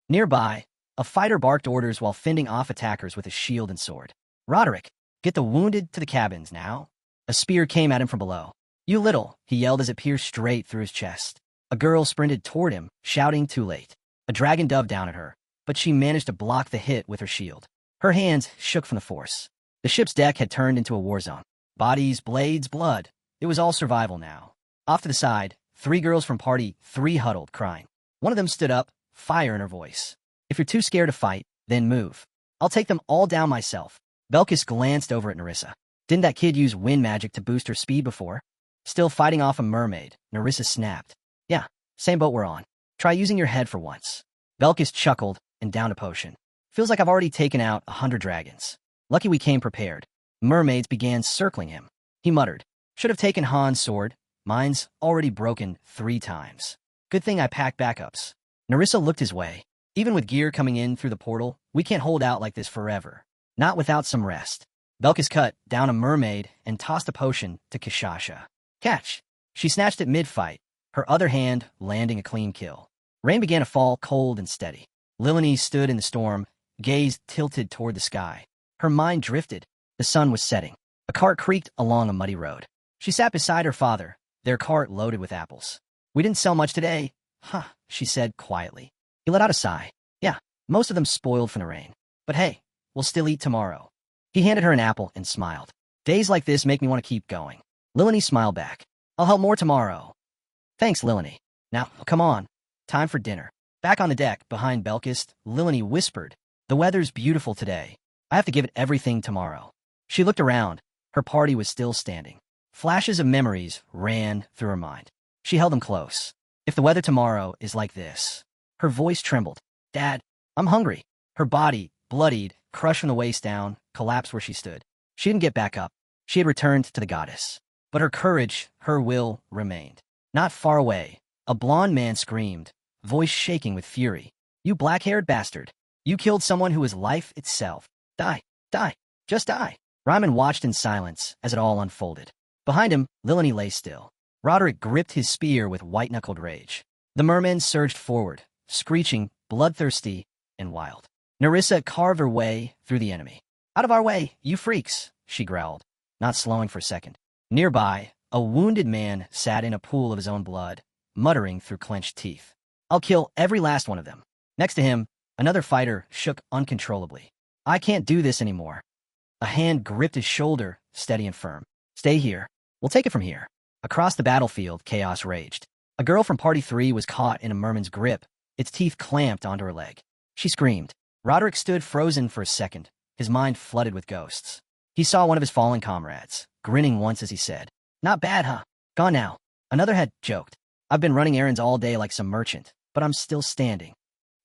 Nearby, a fighter barked orders while fending off attackers with his shield and sword. Roderick, get the wounded to the cabins now. A spear came at him from below. You little, he yelled as it pierced straight through his chest. A girl sprinted toward him, shouting too late. A dragon dove down at her, but she managed to block the hit with her shield. Her hands shook from the force. The ship's deck had turned into a war zone. Bodies, blades, blood. It was all survival now. Off to the side, 3 girls from Party 3 huddled, crying. One of them stood up, fire in her voice. If you're too scared to fight, then move. I'll take them all down myself. Belkis glanced over at Nerissa. Didn't that kid use wind magic to boost her speed before? Still fighting off a mermaid, Nerissa snapped. Yeah, same boat we're on. Try using your head for once. Belkis chuckled and downed a potion. Feels like I've already taken out 100 dragons. Lucky we came prepared. Mermaids began circling him. He muttered, should have taken Han's sword. Mine's already broken 3 times. Good thing I packed backups. Nerissa looked his way. Even with gear coming in through the portal, we can't hold out like this forever. Not without some rest. Belkis cut down a mermaid and tossed a potion to Kishasha. Catch! She snatched it mid-fight, her other hand landing a clean kill. Rain began to fall cold and steady. Lilini stood in the storm, gaze tilted toward the sky. Her mind drifted. The sun was setting. A cart creaked along a muddy road. She sat beside her father, their cart loaded with apples. We didn't sell much today. Huh, she said quietly. He let out a sigh. Yeah, most of them spoiled from the rain. But hey, we'll still eat tomorrow. He handed her an apple and smiled. Days like this make me want to keep going. Lilini smiled back. I'll help more tomorrow. Thanks, Lilini. Now, come on. Time for dinner. Back on the deck, behind Belkis, Lilini whispered, the weather's beautiful today. I have to give it everything tomorrow. She looked around. Her party was still standing. Flashes of memories ran through her mind. She held them close. If the weather tomorrow is like this. Her voice trembled. Dad, I'm hungry. Her body, bloodied, crushed from the waist down, collapsed where she stood. She didn't get back up. She had returned to the goddess. But her courage, her will, remained. Not far away, a blond man screamed, voice shaking with fury. You black-haired bastard. You killed someone who was life itself. Die, die, just die. Ryman watched in silence as it all unfolded. Behind him, Lilini lay still. Roderick gripped his spear with white-knuckled rage. The mermen surged forward, screeching, bloodthirsty, and wild. Nerissa carved her way through the enemy. Out of our way, you freaks, she growled, not slowing for a second. Nearby, a wounded man sat in a pool of his own blood, muttering through clenched teeth. I'll kill every last one of them. Next to him, another fighter shook uncontrollably. I can't do this anymore. A hand gripped his shoulder, steady and firm. Stay here. We'll take it from here. Across the battlefield, chaos raged. A girl from Party 3 was caught in a merman's grip, its teeth clamped onto her leg. She screamed. Roderick stood frozen for a second, his mind flooded with ghosts. He saw one of his fallen comrades, grinning once as he said, Not bad, huh? Gone now. Another had joked. I've been running errands all day like some merchant, but I'm still standing.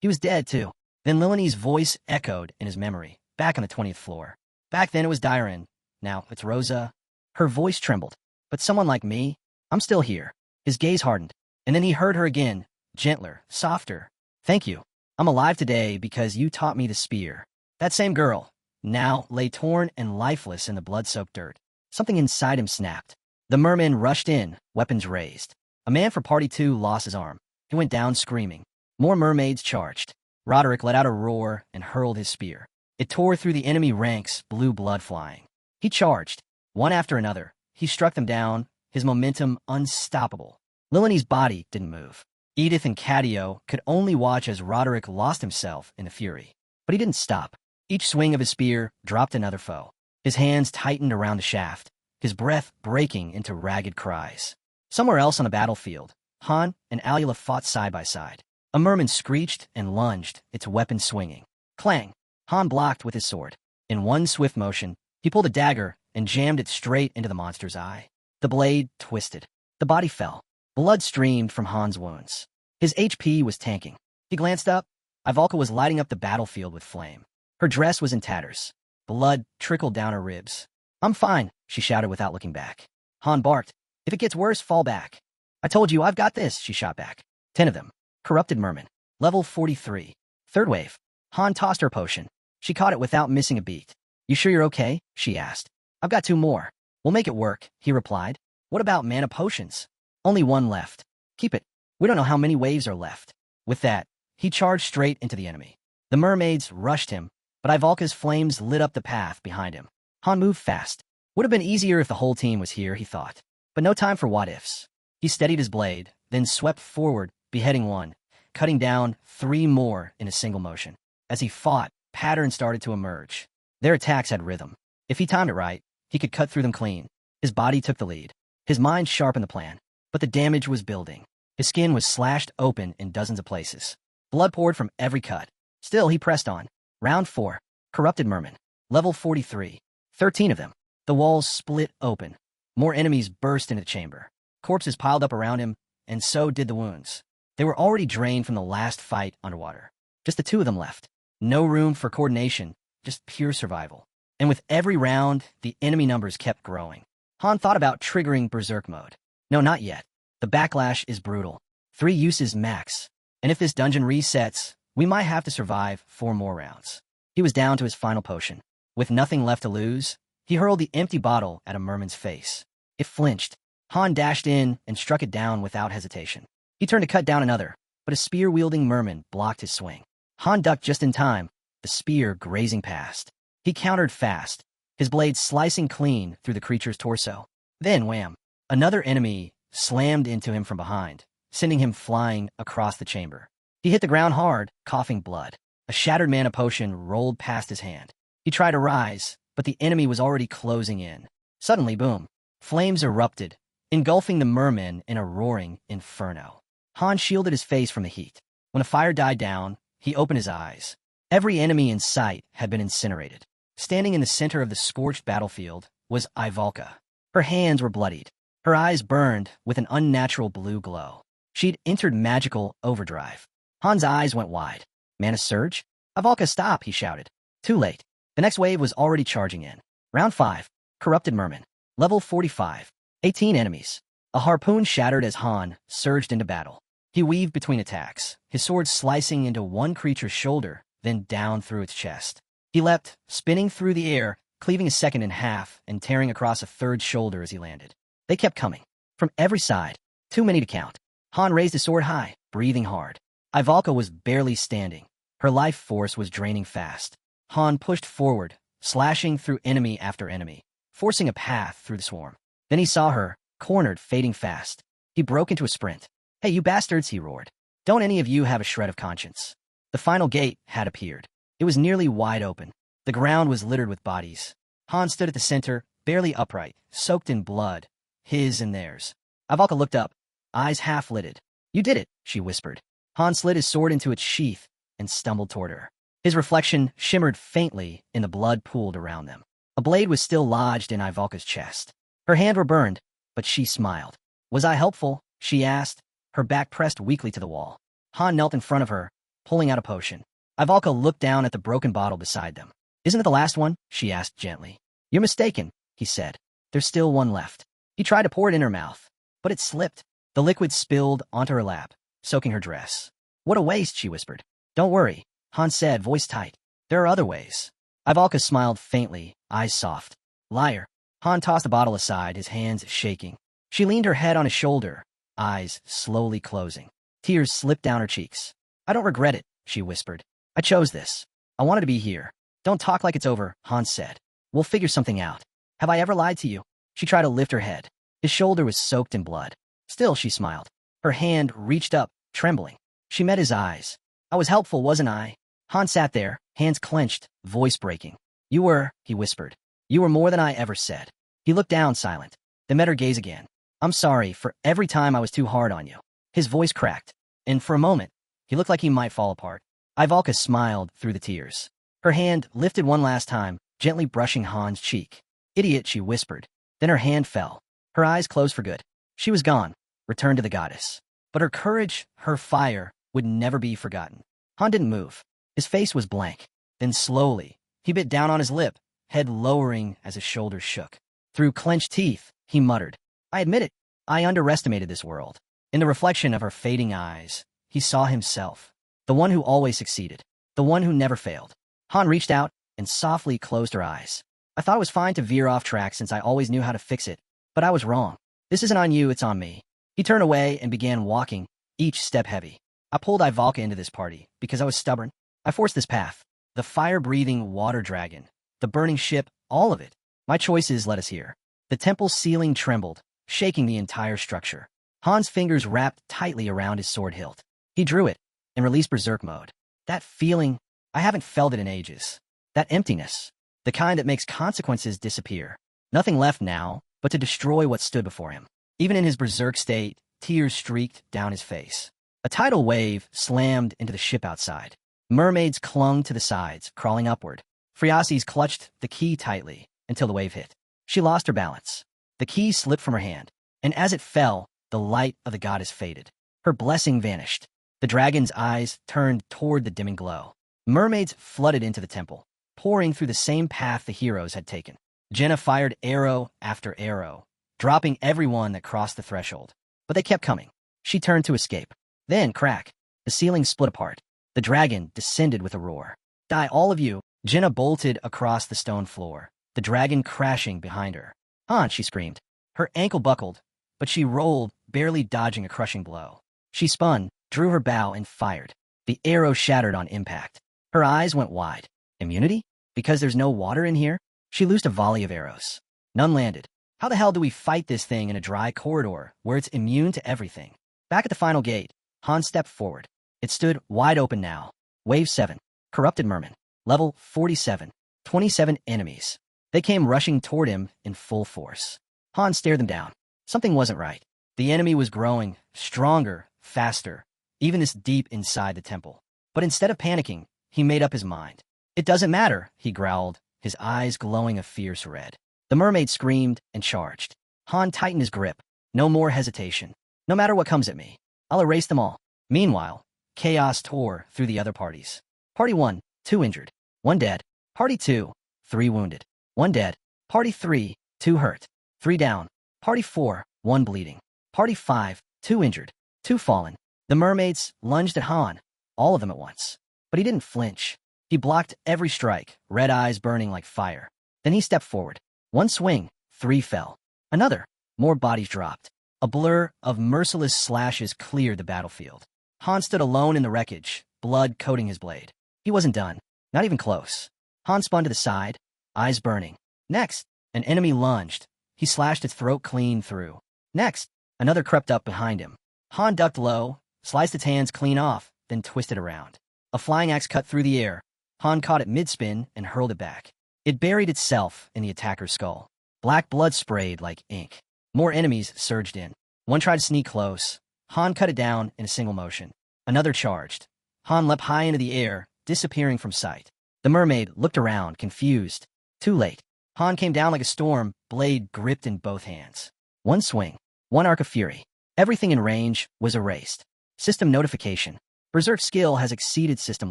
He was dead, too. Then Lilini's voice echoed in his memory, back on the 20th floor. Back then it was Dyron. Now it's Rosa. Her voice trembled. But someone like me, I'm still here. His gaze hardened, and then he heard her again, gentler, softer. Thank you. I'm alive today because you taught me the spear. That same girl, now lay torn and lifeless in the blood-soaked dirt. Something inside him snapped. The mermen rushed in, weapons raised. A man for Party 2 lost his arm. He went down screaming. More mermaids charged. Roderick let out a roar and hurled his spear. It tore through the enemy ranks, blue blood flying. He charged. One after another, he struck them down, his momentum unstoppable. Lilini's body didn't move. Edith and Cadio could only watch as Roderick lost himself in the fury. But he didn't stop. Each swing of his spear dropped another foe. His hands tightened around the shaft, his breath breaking into ragged cries. Somewhere else on the battlefield, Han and Alula fought side by side. A merman screeched and lunged, its weapon swinging. Clang! Han blocked with his sword. In one swift motion, he pulled a dagger and jammed it straight into the monster's eye. The blade twisted. The body fell. Blood streamed from Han's wounds. His HP was tanking. He glanced up. Ivalka was lighting up the battlefield with flame. Her dress was in tatters. Blood trickled down her ribs. I'm fine, she shouted without looking back. Han barked. If it gets worse, fall back. I told you, I've got this, she shot back. 10 of them. Corrupted merman. Level 43. Third wave. Han tossed her potion. She caught it without missing a beat. You sure you're okay? She asked. I've got 2 more. We'll make it work, he replied. What about mana potions? Only 1 left. Keep it. We don't know how many waves are left. With that, he charged straight into the enemy. The mermaids rushed him, but Ivalka's flames lit up the path behind him. Han moved fast. Would have been easier if the whole team was here, he thought. But no time for what-ifs. He steadied his blade, then swept forward, beheading 1, cutting down 3 more in a single motion. As he fought, patterns started to emerge. Their attacks had rhythm. If he timed it right, he could cut through them clean. His body took the lead. His mind sharpened the plan. But the damage was building. His skin was slashed open in dozens of places. Blood poured from every cut. Still, he pressed on. Round 4. Corrupted merman. Level 43. 13 of them. The walls split open. More enemies burst into the chamber. Corpses piled up around him, and so did the wounds. They were already drained from the last fight underwater. Just the 2 of them left. No room for coordination, just pure survival. And with every round, the enemy numbers kept growing. Han thought about triggering Berserk mode. No, not yet. The backlash is brutal. 3 uses max. And if this dungeon resets, we might have to survive 4 more rounds. He was down to his final potion. With nothing left to lose, he hurled the empty bottle at a merman's face. It flinched. Han dashed in and struck it down without hesitation. He turned to cut down another, but a spear-wielding merman blocked his swing. Han ducked just in time, the spear grazing past. He countered fast, his blade slicing clean through the creature's torso. Then, wham! Another enemy slammed into him from behind, sending him flying across the chamber. He hit the ground hard, coughing blood. A shattered mana potion rolled past his hand. He tried to rise, but the enemy was already closing in. Suddenly, boom! Flames erupted, engulfing the mermen in a roaring inferno. Han shielded his face from the heat. When the fire died down, he opened his eyes. Every enemy in sight had been incinerated. Standing in the center of the scorched battlefield was Ivalka. Her hands were bloodied. Her eyes burned with an unnatural blue glow. She'd entered magical overdrive. Han's eyes went wide. Mana surge? Ivalka, stop, he shouted. Too late. The next wave was already charging in. Round 5. Corrupted merman. Level 45. 18 enemies. A harpoon shattered as Han surged into battle. He weaved between attacks, his sword slicing into one creature's shoulder, then down through its chest. He leapt, spinning through the air, cleaving a second in half and tearing across a third shoulder as he landed. They kept coming. From every side. Too many to count. Han raised his sword high, breathing hard. Ivalka was barely standing. Her life force was draining fast. Han pushed forward, slashing through enemy after enemy, forcing a path through the swarm. Then he saw her, cornered, fading fast. He broke into a sprint. Hey, you bastards, he roared. Don't any of you have a shred of conscience? The final gate had appeared. It was nearly wide open. The ground was littered with bodies. Han stood at the center, barely upright, soaked in blood, his and theirs. Ivalka looked up, eyes half-lidded. You did it, she whispered. Han slid his sword into its sheath and stumbled toward her. His reflection shimmered faintly in the blood pooled around them. A blade was still lodged in Ivalka's chest. Her hands were burned, but she smiled. Was I helpful? She asked, her back pressed weakly to the wall. Han knelt in front of her, pulling out a potion. Ivalka looked down at the broken bottle beside them. Isn't it the last one? She asked gently. You're mistaken, he said. There's still one left. He tried to pour it in her mouth, but it slipped. The liquid spilled onto her lap, soaking her dress. What a waste, she whispered. Don't worry, Han said, voice tight. There are other ways. Ivalka smiled faintly, eyes soft. Liar. Han tossed the bottle aside, his hands shaking. She leaned her head on his shoulder, eyes slowly closing. Tears slipped down her cheeks. I don't regret it, she whispered. I chose this. I wanted to be here. Don't talk like it's over, Han said. We'll figure something out. Have I ever lied to you? She tried to lift her head. His shoulder was soaked in blood. Still, she smiled. Her hand reached up, trembling. She met his eyes. I was helpful, wasn't I? Han sat there, hands clenched, voice breaking. You were, he whispered. You were more than I ever said. He looked down, silent, then met her gaze again. I'm sorry for every time I was too hard on you. His voice cracked, and for a moment, he looked like he might fall apart. Ivalka smiled through the tears. Her hand lifted one last time, gently brushing Han's cheek. Idiot, she whispered. Then her hand fell. Her eyes closed for good. She was gone, returned to the goddess. But her courage, her fire, would never be forgotten. Han didn't move. His face was blank. Then slowly, he bit down on his lip, head lowering as his shoulders shook. Through clenched teeth, he muttered, I admit it. I underestimated this world. In the reflection of her fading eyes, he saw himself. The one who always succeeded. The one who never failed. Han reached out and softly closed her eyes. I thought it was fine to veer off track since I always knew how to fix it, but I was wrong. This isn't on you, it's on me. He turned away and began walking, each step heavy. I pulled Ivalka into this party because I was stubborn. I forced this path. The fire-breathing water dragon, the burning ship, all of it. My choices led us here. The temple's ceiling trembled, shaking the entire structure. Han's fingers wrapped tightly around his sword hilt. He drew it and released berserk mode. That feeling, I haven't felt it in ages. That emptiness, the kind that makes consequences disappear. Nothing left now but to destroy what stood before him. Even in his berserk state, tears streaked down his face. A tidal wave slammed into the ship outside. Mermaids clung to the sides, crawling upward. Phreases clutched the key tightly until the wave hit. She lost her balance. The key slipped from her hand, and as it fell, the light of the goddess faded. Her blessing vanished. The dragon's eyes turned toward the dimming glow. Mermaids flooded into the temple, pouring through the same path the heroes had taken. Jenna fired arrow after arrow, dropping everyone that crossed the threshold. But they kept coming. She turned to escape. Then, crack, the ceiling split apart. The dragon descended with a roar. Die, all of you! Jenna bolted across the stone floor, the dragon crashing behind her. Han, she screamed. Her ankle buckled, but she rolled, barely dodging a crushing blow. She spun, drew her bow, and fired. The arrow shattered on impact. Her eyes went wide. Immunity? Because there's no water in here? She loosed a volley of arrows. None landed. How the hell do we fight this thing in a dry corridor where it's immune to everything? Back at the final gate, Han stepped forward. It stood wide open now. Wave 7. Corrupted Merman. Level 47. 27 enemies. They came rushing toward him in full force. Han stared them down. Something wasn't right. The enemy was growing, stronger, faster, even this deep inside the temple. But instead of panicking, he made up his mind. It doesn't matter, he growled, his eyes glowing a fierce red. The mermaid screamed and charged. Han tightened his grip. No more hesitation. No matter what comes at me, I'll erase them all. Meanwhile, chaos tore through the other parties. Party 1, 2 injured, 1 dead. Party 2, 3 wounded, 1 dead. Party 3, 2 hurt, 3 down. Party 4, 1 bleeding. Party 5, 2 injured, 2 fallen. The mermaids lunged at Han, all of them at once. But he didn't flinch. He blocked every strike, red eyes burning like fire. Then he stepped forward. 1 swing, 3 fell. Another, more bodies dropped. A blur of merciless slashes cleared the battlefield. Han stood alone in the wreckage, blood coating his blade. He wasn't done, not even close. Han spun to the side, eyes burning. Next, an enemy lunged. He slashed its throat clean through. Next, another crept up behind him. Han ducked low, sliced its hands clean off, then twisted around. A flying axe cut through the air. Han caught it mid-spin and hurled it back. It buried itself in the attacker's skull. Black blood sprayed like ink. More enemies surged in. One tried to sneak close. Han cut it down in a single motion. Another charged. Han leapt high into the air, disappearing from sight. The mermaid looked around, confused. Too late. Han came down like a storm, blade gripped in both hands. 1 swing. 1 arc of fury. Everything in range was erased. System notification. Berserk skill has exceeded system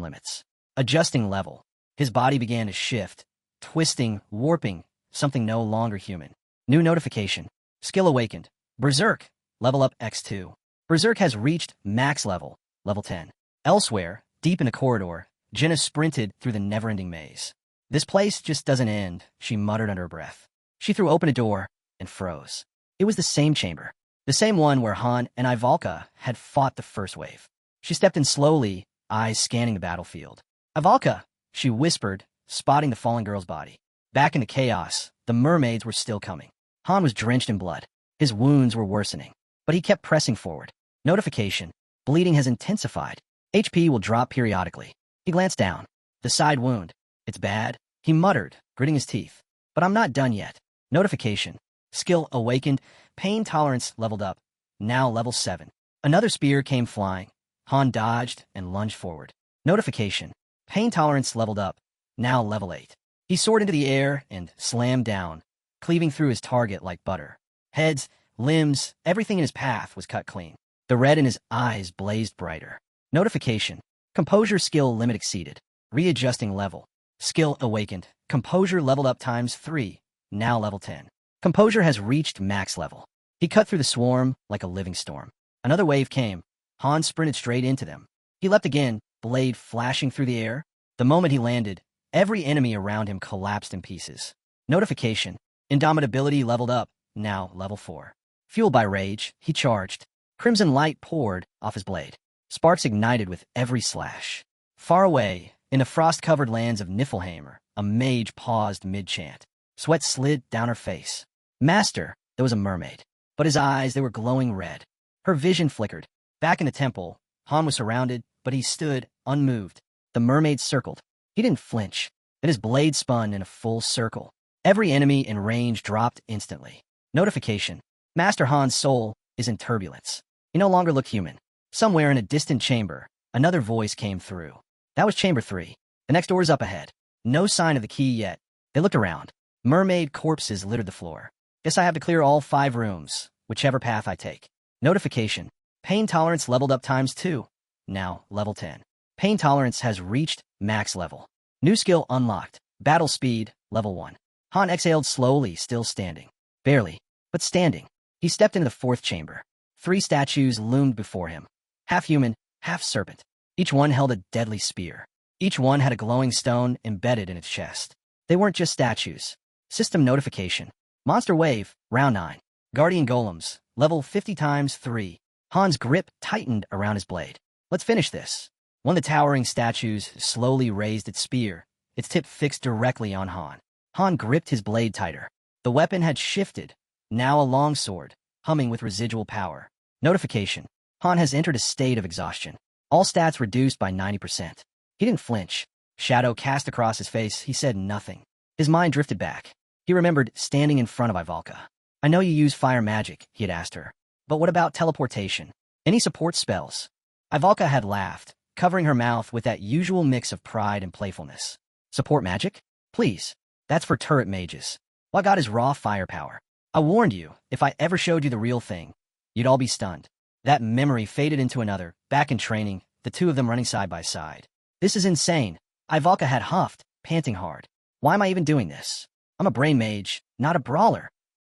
limits. Adjusting level. His body began to shift, twisting, warping, something no longer human. New notification. Skill awakened. Berserk. Level up X2. Berserk has reached max level, level 10. Elsewhere, deep in the corridor, Jenna sprinted through the never-ending maze. This place just doesn't end, she muttered under her breath. She threw open a door and froze. It was the same chamber, the same one where Han and Ivalka had fought the first wave. She stepped in slowly, eyes scanning the battlefield. Ivalka, she whispered, spotting the fallen girl's body. Back in the chaos, the mermaids were still coming. Han was drenched in blood. His wounds were worsening, but he kept pressing forward. Notification. Bleeding has intensified. HP will drop periodically. He glanced down. The side wound. It's bad, he muttered, gritting his teeth. But I'm not done yet. Notification. Skill awakened. Pain tolerance leveled up. Now level 7. Another spear came flying. Han dodged and lunged forward. Notification. Pain tolerance leveled up. Now level 8. He soared into the air and slammed down, cleaving through his target like butter. Heads, limbs, everything in his path was cut clean. The red in his eyes blazed brighter. Notification. Composure skill limit exceeded. Readjusting level. Skill awakened. Composure leveled up times 3. Now level 10. Composure has reached max level. He cut through the swarm like a living storm. Another wave came. Han sprinted straight into them. He leapt again, blade flashing through the air. The moment he landed, every enemy around him collapsed in pieces. Notification. Indomitability leveled up, now level 4. Fueled by rage, he charged. Crimson light poured off his blade. Sparks ignited with every slash. Far away, in the frost-covered lands of Niflheim, a mage paused mid-chant. Sweat slid down her face. Master, there was a mermaid. But his eyes, they were glowing red. Her vision flickered. Back in the temple, Han was surrounded, but he stood, unmoved. The mermaid circled. He didn't flinch. Then his blade spun in a full circle. Every enemy in range dropped instantly. Notification. Master Han's soul is in turbulence. He no longer looked human. Somewhere in a distant chamber, another voice came through. That was Chamber 3. The next door's up ahead. No sign of the key yet. They looked around. Mermaid corpses littered the floor. Guess I have to clear all 5 rooms, whichever path I take. Notification. Pain tolerance leveled up ×2. Now, level 10. Pain tolerance has reached max level. New skill unlocked. Battle speed, level 1. Han exhaled slowly, still standing. Barely, but standing. He stepped into the 4th chamber. 3 statues loomed before him. Half human, half serpent. Each one held a deadly spear. Each one had a glowing stone embedded in its chest. They weren't just statues. System notification. Monster wave, round 9. Guardian golems, level 50 ×3. Han's grip tightened around his blade. Let's finish this. One of the towering statues slowly raised its spear, its tip fixed directly on Han. Han gripped his blade tighter. The weapon had shifted, now a longsword, humming with residual power. Notification. Han has entered a state of exhaustion. All stats reduced by 90%. He didn't flinch. Shadow cast across his face. He said nothing. His mind drifted back. He remembered standing in front of Ivalka. I know you use fire magic, he had asked her. But what about teleportation? Any support spells? Ivalka had laughed, covering her mouth with that usual mix of pride and playfulness. Support magic? Please. That's for turret mages. What God is raw firepower. I warned you, if I ever showed you the real thing, you'd all be stunned. That memory faded into another, back in training, the two of them running side by side. This is insane. Ivalka had huffed, panting hard. Why am I even doing this? I'm a brain mage, not a brawler.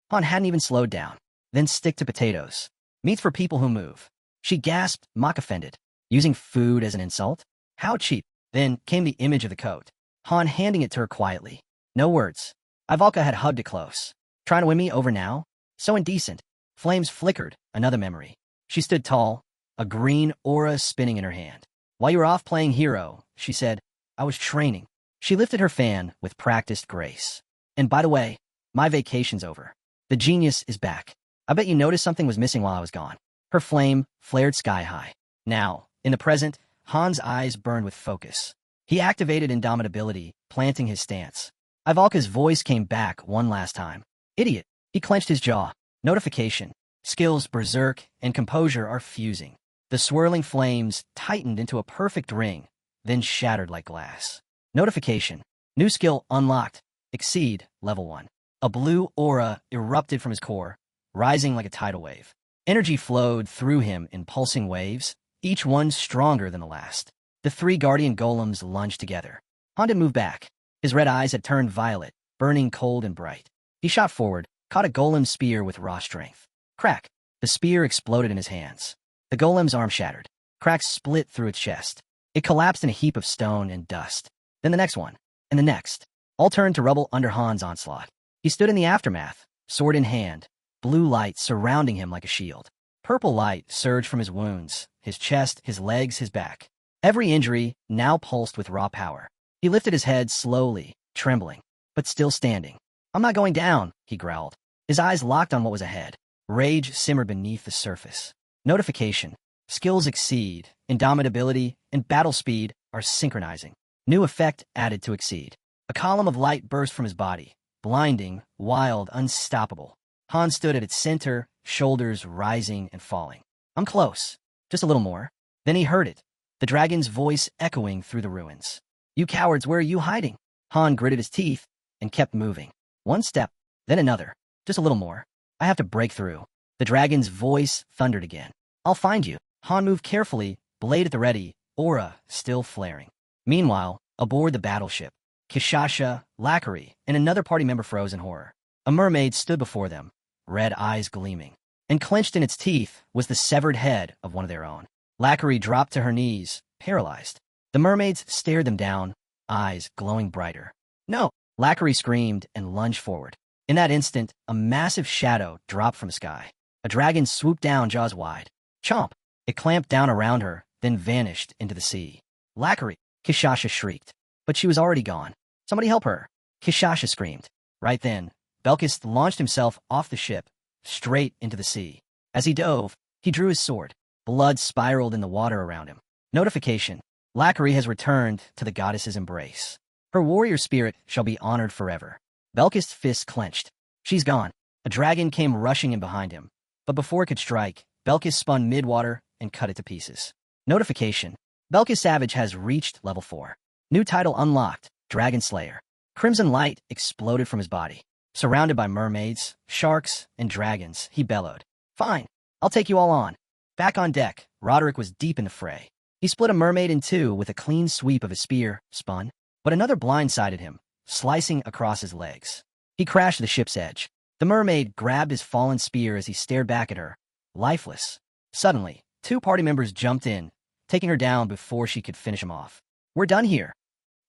Han hadn't even slowed down. Then stick to potatoes. Meat's for people who move. She gasped, mock offended. Using food as an insult? How cheap. Then came the image of the coat. Han handing it to her quietly. No words. Ivalka had hugged it close. Trying to win me over now? So indecent. Flames flickered, another memory. She stood tall, a green aura spinning in her hand. While you were off playing hero, she said, I was training. She lifted her fan with practiced grace. And by the way, my vacation's over. The genius is back. I bet you noticed something was missing while I was gone. Her flame flared sky high. Now, in the present, Han's eyes burned with focus. He activated indomitability, planting his stance. Ivalka's voice came back one last time. Idiot. He clenched his jaw. Notification. Skills Berserk and Composure are fusing. The swirling flames tightened into a perfect ring, then shattered like glass. Notification. New skill unlocked. Exceed, level 1. A blue aura erupted from his core, rising like a tidal wave. Energy flowed through him in pulsing waves, each one stronger than the last. The 3 guardian golems lunged together. Han didn't move back. His red eyes had turned violet, burning cold and bright. He shot forward, caught a golem's spear with raw strength. Crack! The spear exploded in his hands. The golem's arm shattered. Cracks split through its chest. It collapsed in a heap of stone and dust. Then the next one, and the next. All turned to rubble under Han's onslaught. He stood in the aftermath, sword in hand, blue light surrounding him like a shield. Purple light surged from his wounds, his chest, his legs, his back. Every injury now pulsed with raw power. He lifted his head slowly, trembling, but still standing. I'm not going down, he growled. His eyes locked on what was ahead. Rage simmered beneath the surface. Notification. Skills Exceed, Indomitability, and Battle Speed are synchronizing. New effect added to Exceed. A column of light burst from his body. Blinding, wild, unstoppable. Han stood at its center, shoulders rising and falling. I'm close. Just a little more. Then he heard it. The dragon's voice echoing through the ruins. You cowards, where are you hiding? Han gritted his teeth and kept moving. One step, then another. Just a little more. I have to break through. The dragon's voice thundered again. I'll find you. Han moved carefully, blade at the ready, aura still flaring. Meanwhile, aboard the battleship, Kishasha, Lackery, and another party member froze in horror. A mermaid stood before them, red eyes gleaming. and clenched in its teeth was the severed head of one of their own. Lackery dropped to her knees, paralyzed. The mermaids stared them down, eyes glowing brighter. No! Lackery screamed and lunged forward. In that instant, a massive shadow dropped from the sky. A dragon swooped down, jaws wide. Chomp! It clamped down around her, then vanished into the sea. Lackery! Kishasha shrieked. But she was already gone. Somebody help her! Kishasha screamed. Right then, Belkis launched himself off the ship, straight into the sea. As he dove, he drew his sword. Blood spiraled in the water around him. Notification. Lackery has returned to the goddess's embrace. Her warrior spirit shall be honored forever. Belkis' fists clenched. She's gone. A dragon came rushing in behind him. But before it could strike, Belkis spun mid-water and cut it to pieces. Notification. Belkis Savage has reached level 4. New title unlocked, Dragon Slayer. Crimson light exploded from his body. Surrounded by mermaids, sharks, and dragons, he bellowed. Fine, I'll take you all on. Back on deck, Roderick was deep in the fray. He split a mermaid in two with a clean sweep of his spear, spun, but another blindsided him, slicing across his legs. He crashed to the ship's edge. The mermaid grabbed his fallen spear as he stared back at her, lifeless. Suddenly, two party members jumped in, taking her down before she could finish him off. We're done here,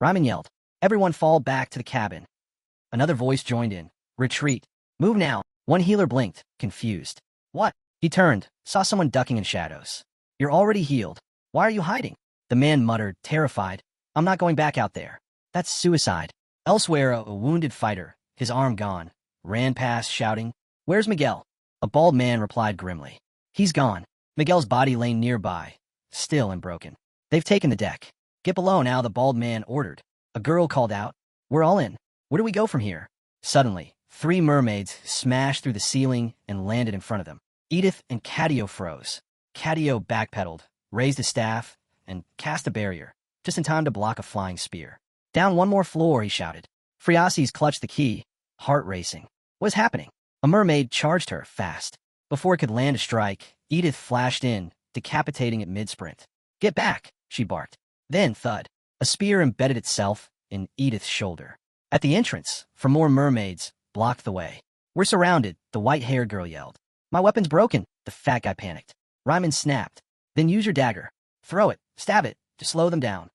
Ryman yelled. Everyone fall back to the cabin. Another voice joined in. Retreat. Move now. One healer blinked, confused. What? He turned, saw someone ducking in shadows. You're already healed. Why are you hiding? The man muttered, terrified. I'm not going back out there. That's suicide. Elsewhere, a wounded fighter, his arm gone, ran past, shouting, Where's Miguel? A bald man replied grimly. He's gone. Miguel's body lay nearby, still and broken. They've taken the deck. Get below now, the bald man ordered. A girl called out. We're all in. Where do we go from here? Suddenly, 3 mermaids smashed through the ceiling and landed in front of them. Edith and Cadio froze. Cadio backpedaled, raised a staff, and cast a barrier, just in time to block a flying spear. Down one more floor, he shouted. Friasis clutched the key, heart racing. What was happening? A mermaid charged her fast. Before it could land a strike, Edith flashed in, decapitating it mid-sprint. Get back, she barked. Then, thud. A spear embedded itself in Edith's shoulder. At the entrance, for more mermaids, blocked the way. We're surrounded, the white-haired girl yelled. My weapon's broken, the fat guy panicked. Ryman snapped. Then use your dagger. Throw it, stab it, to slow them down.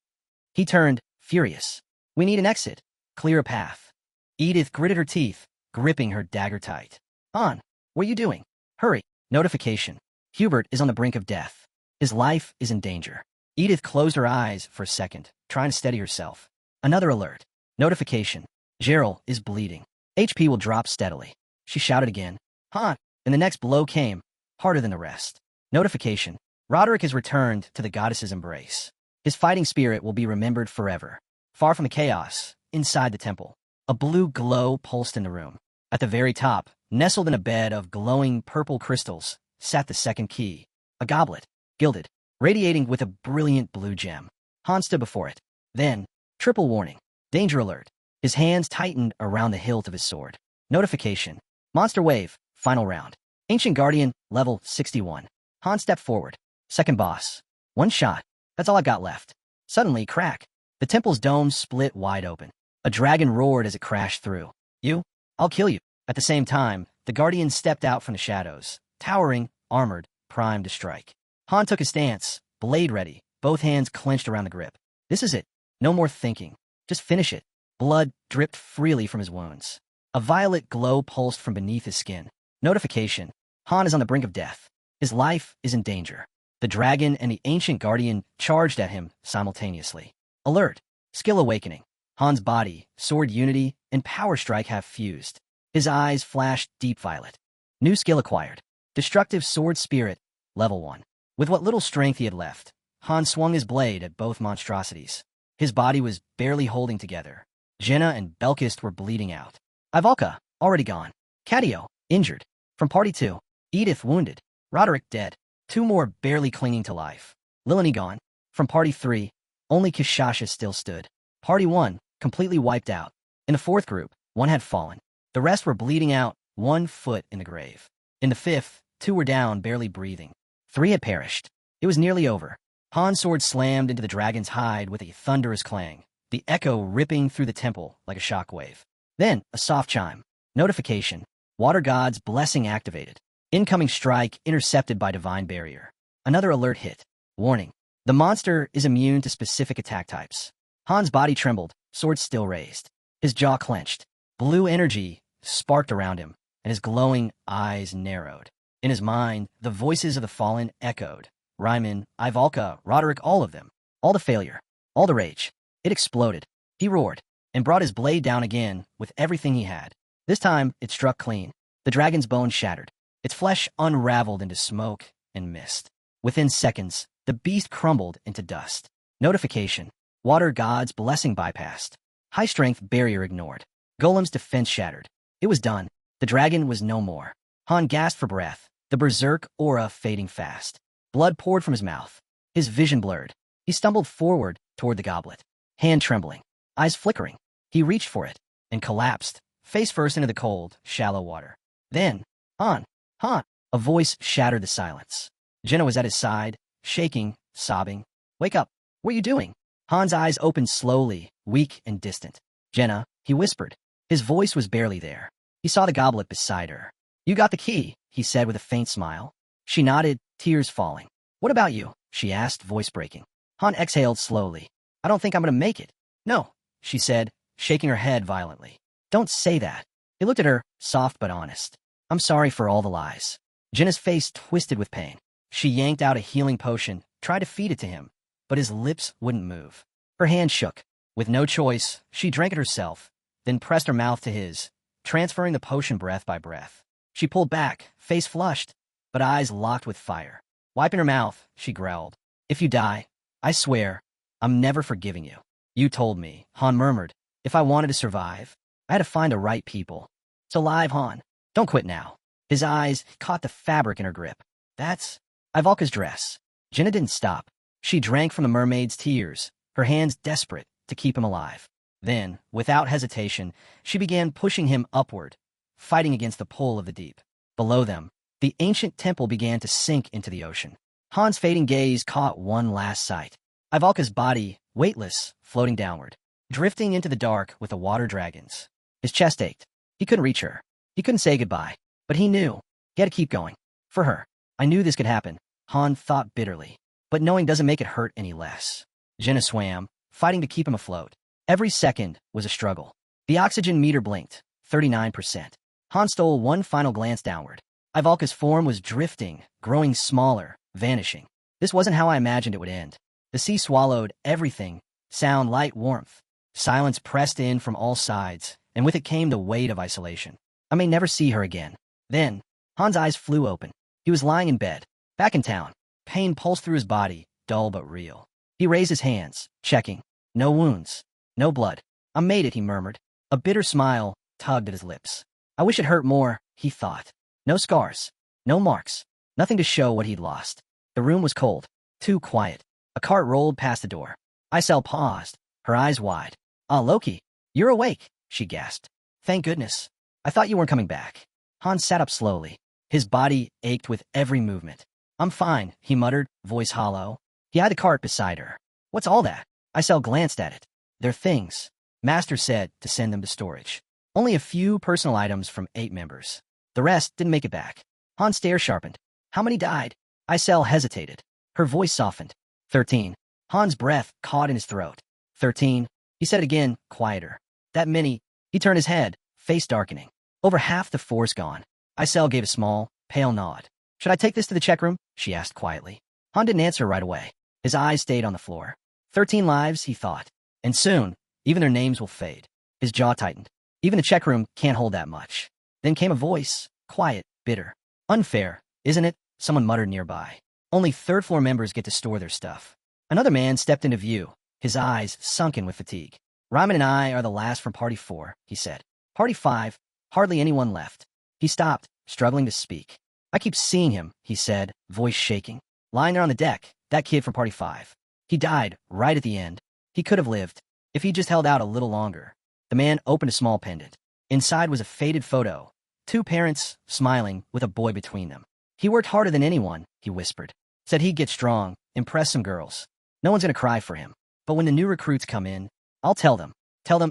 He turned, furious. We need an exit. Clear a path. Edith gritted her teeth, gripping her dagger tight. On. What are you doing? Hurry. Notification. Hubert is on the brink of death. His life is in danger. Edith closed her eyes for a second, trying to steady herself. Another alert. Notification. Gerald is bleeding. HP will drop steadily. She shouted again. Han. And the next blow came, harder than the rest. Notification. Roderick has returned to the goddess's embrace. His fighting spirit will be remembered forever. Far from the chaos, inside the temple, a blue glow pulsed in the room. At the very top, nestled in a bed of glowing purple crystals, sat the second key, a goblet, gilded, radiating with a brilliant blue gem. Han stood before it. Then, triple warning, danger alert. His hands tightened around the hilt of his sword. Notification. Monster wave, final round. Ancient Guardian, level 61. Han stepped forward. Second boss. One shot. That's all I've got left. Suddenly, crack. The temple's dome split wide open. A dragon roared as it crashed through. You? I'll kill you. At the same time, the Guardian stepped out from the shadows, towering, armored, primed to strike. Han took a stance, blade ready, both hands clenched around the grip. This is it. No more thinking. Just finish it. Blood dripped freely from his wounds. A violet glow pulsed from beneath his skin. Notification. Han is on the brink of death. His life is in danger. The dragon and the ancient guardian charged at him simultaneously. Alert. Skill awakening. Han's body, sword unity, and power strike have fused. His eyes flashed deep violet. New skill acquired. Destructive sword spirit, level 1. With what little strength he had left, Han swung his blade at both monstrosities. His body was barely holding together. Jenna and Belkist were bleeding out. Ivalka, already gone. Cadio, injured. From Party 2, Edith wounded. Roderick dead. 2 more barely clinging to life. Lilani gone. From Party 3, only Kishasha still stood. Party 1, completely wiped out. In the 4th group, 1 had fallen. The rest were bleeding out, 1 foot in the grave. In the 5th, 2 were down, barely breathing. 3 had perished. It was nearly over. Han's sword slammed into the dragon's hide with a thunderous clang, the echo ripping through the temple like a shockwave. Then, a soft chime. Notification. Water God's blessing activated. Incoming strike intercepted by divine barrier. Another alert hit. Warning. The monster is immune to specific attack types. Han's body trembled, sword still raised. His jaw clenched. Blue energy sparked around him, and his glowing eyes narrowed. In his mind, the voices of the fallen echoed. Ryman, Ivalka, Roderick, all of them. All the failure. All the rage. It exploded. He roared, and brought his blade down again with everything he had. This time, it struck clean. The dragon's bone shattered. Its flesh unraveled into smoke and mist. Within seconds, the beast crumbled into dust. Notification. Water god's blessing bypassed. High-strength barrier ignored. Golem's defense shattered. It was done. The dragon was no more. Han gasped for breath, the berserk aura fading fast. Blood poured from his mouth. His vision blurred. He stumbled forward toward the goblet, hand trembling, eyes flickering. He reached for it and collapsed, face first into the cold, shallow water. Then, Han! Han! A voice shattered the silence. Jenna was at his side, shaking, sobbing. Wake up! What are you doing? Han's eyes opened slowly, weak and distant. Jenna, he whispered. His voice was barely there. He saw the goblet beside her. You got the key, he said with a faint smile. She nodded, tears falling. What about you? She asked, voice breaking. Han exhaled slowly. I don't think I'm going to make it. No, she said, shaking her head violently. Don't say that. He looked at her, soft but honest. I'm sorry for all the lies. Jenna's face twisted with pain. She yanked out a healing potion, tried to feed it to him, but his lips wouldn't move. Her hand shook. With no choice, she drank it herself, then pressed her mouth to his, transferring the potion breath by breath. She pulled back, face flushed, but eyes locked with fire. Wiping her mouth, she growled. If you die, I swear, I'm never forgiving you. You told me, Han murmured. If I wanted to survive, I had to find the right people. It's alive, Han. Don't quit now. His eyes caught the fabric in her grip. That's Ivalka's dress. Jenna didn't stop. She drank from the mermaid's tears, her hands desperate to keep him alive. Then, without hesitation, she began pushing him upward, fighting against the pull of the deep. Below them, the ancient temple began to sink into the ocean. Han's fading gaze caught one last sight. Ivalka's body, weightless, floating downward, drifting into the dark with the water dragons. His chest ached. He couldn't reach her. He couldn't say goodbye. But he knew. He had to keep going. For her. I knew this could happen, Han thought bitterly. But knowing doesn't make it hurt any less. Jenna swam, fighting to keep him afloat. Every second was a struggle. The oxygen meter blinked, 39%. Han stole one final glance downward. Ivalka's form was drifting, growing smaller, vanishing. This wasn't how I imagined it would end. The sea swallowed everything, sound, light, warmth. Silence pressed in from all sides, and with it came the weight of isolation. I may never see her again. Then, Han's eyes flew open. He was lying in bed, back in town. Pain pulsed through his body, dull but real. He raised his hands, checking. No wounds. No blood. I made it, he murmured. A bitter smile tugged at his lips. I wish it hurt more, he thought. No scars. No marks. Nothing to show what he'd lost. The room was cold. Too quiet. A cart rolled past the door. Isel paused, her eyes wide. Ah, Loki, you're awake, she gasped. Thank goodness. I thought you weren't coming back. Han sat up slowly. His body ached with every movement. I'm fine, he muttered, voice hollow. He eyed the cart beside her. What's all that? Isel glanced at it. They're things. Master said to send them to storage. Only a few personal items from 8 members. The rest didn't make it back. Han's stare sharpened. How many died? Isel hesitated. Her voice softened. 13. Han's breath caught in his throat. 13. He said it again, quieter. That many. He turned his head, face darkening. Over half the force gone. Isel gave a small, pale nod. Should I take this to the check room? She asked quietly. Han didn't answer right away. His eyes stayed on the floor. 13 lives, he thought. And soon, even their names will fade. His jaw tightened. Even the check room can't hold that much. Then came a voice, quiet, bitter. Unfair, isn't it? Someone muttered nearby. Only third-floor members get to store their stuff. Another man stepped into view, his eyes sunken with fatigue. Ryman and I are the last from Party 4, he said. Party 5, hardly anyone left. He stopped, struggling to speak. I keep seeing him, he said, voice shaking. Lying there on the deck, that kid from Party 5. He died, right at the end. He could have lived, if he just held out a little longer. The man opened a small pendant. Inside was a faded photo. 2 parents, smiling, with a boy between them. He worked harder than anyone, he whispered. Said he'd get strong, impress some girls. No one's gonna cry for him. But when the new recruits come in, I'll tell them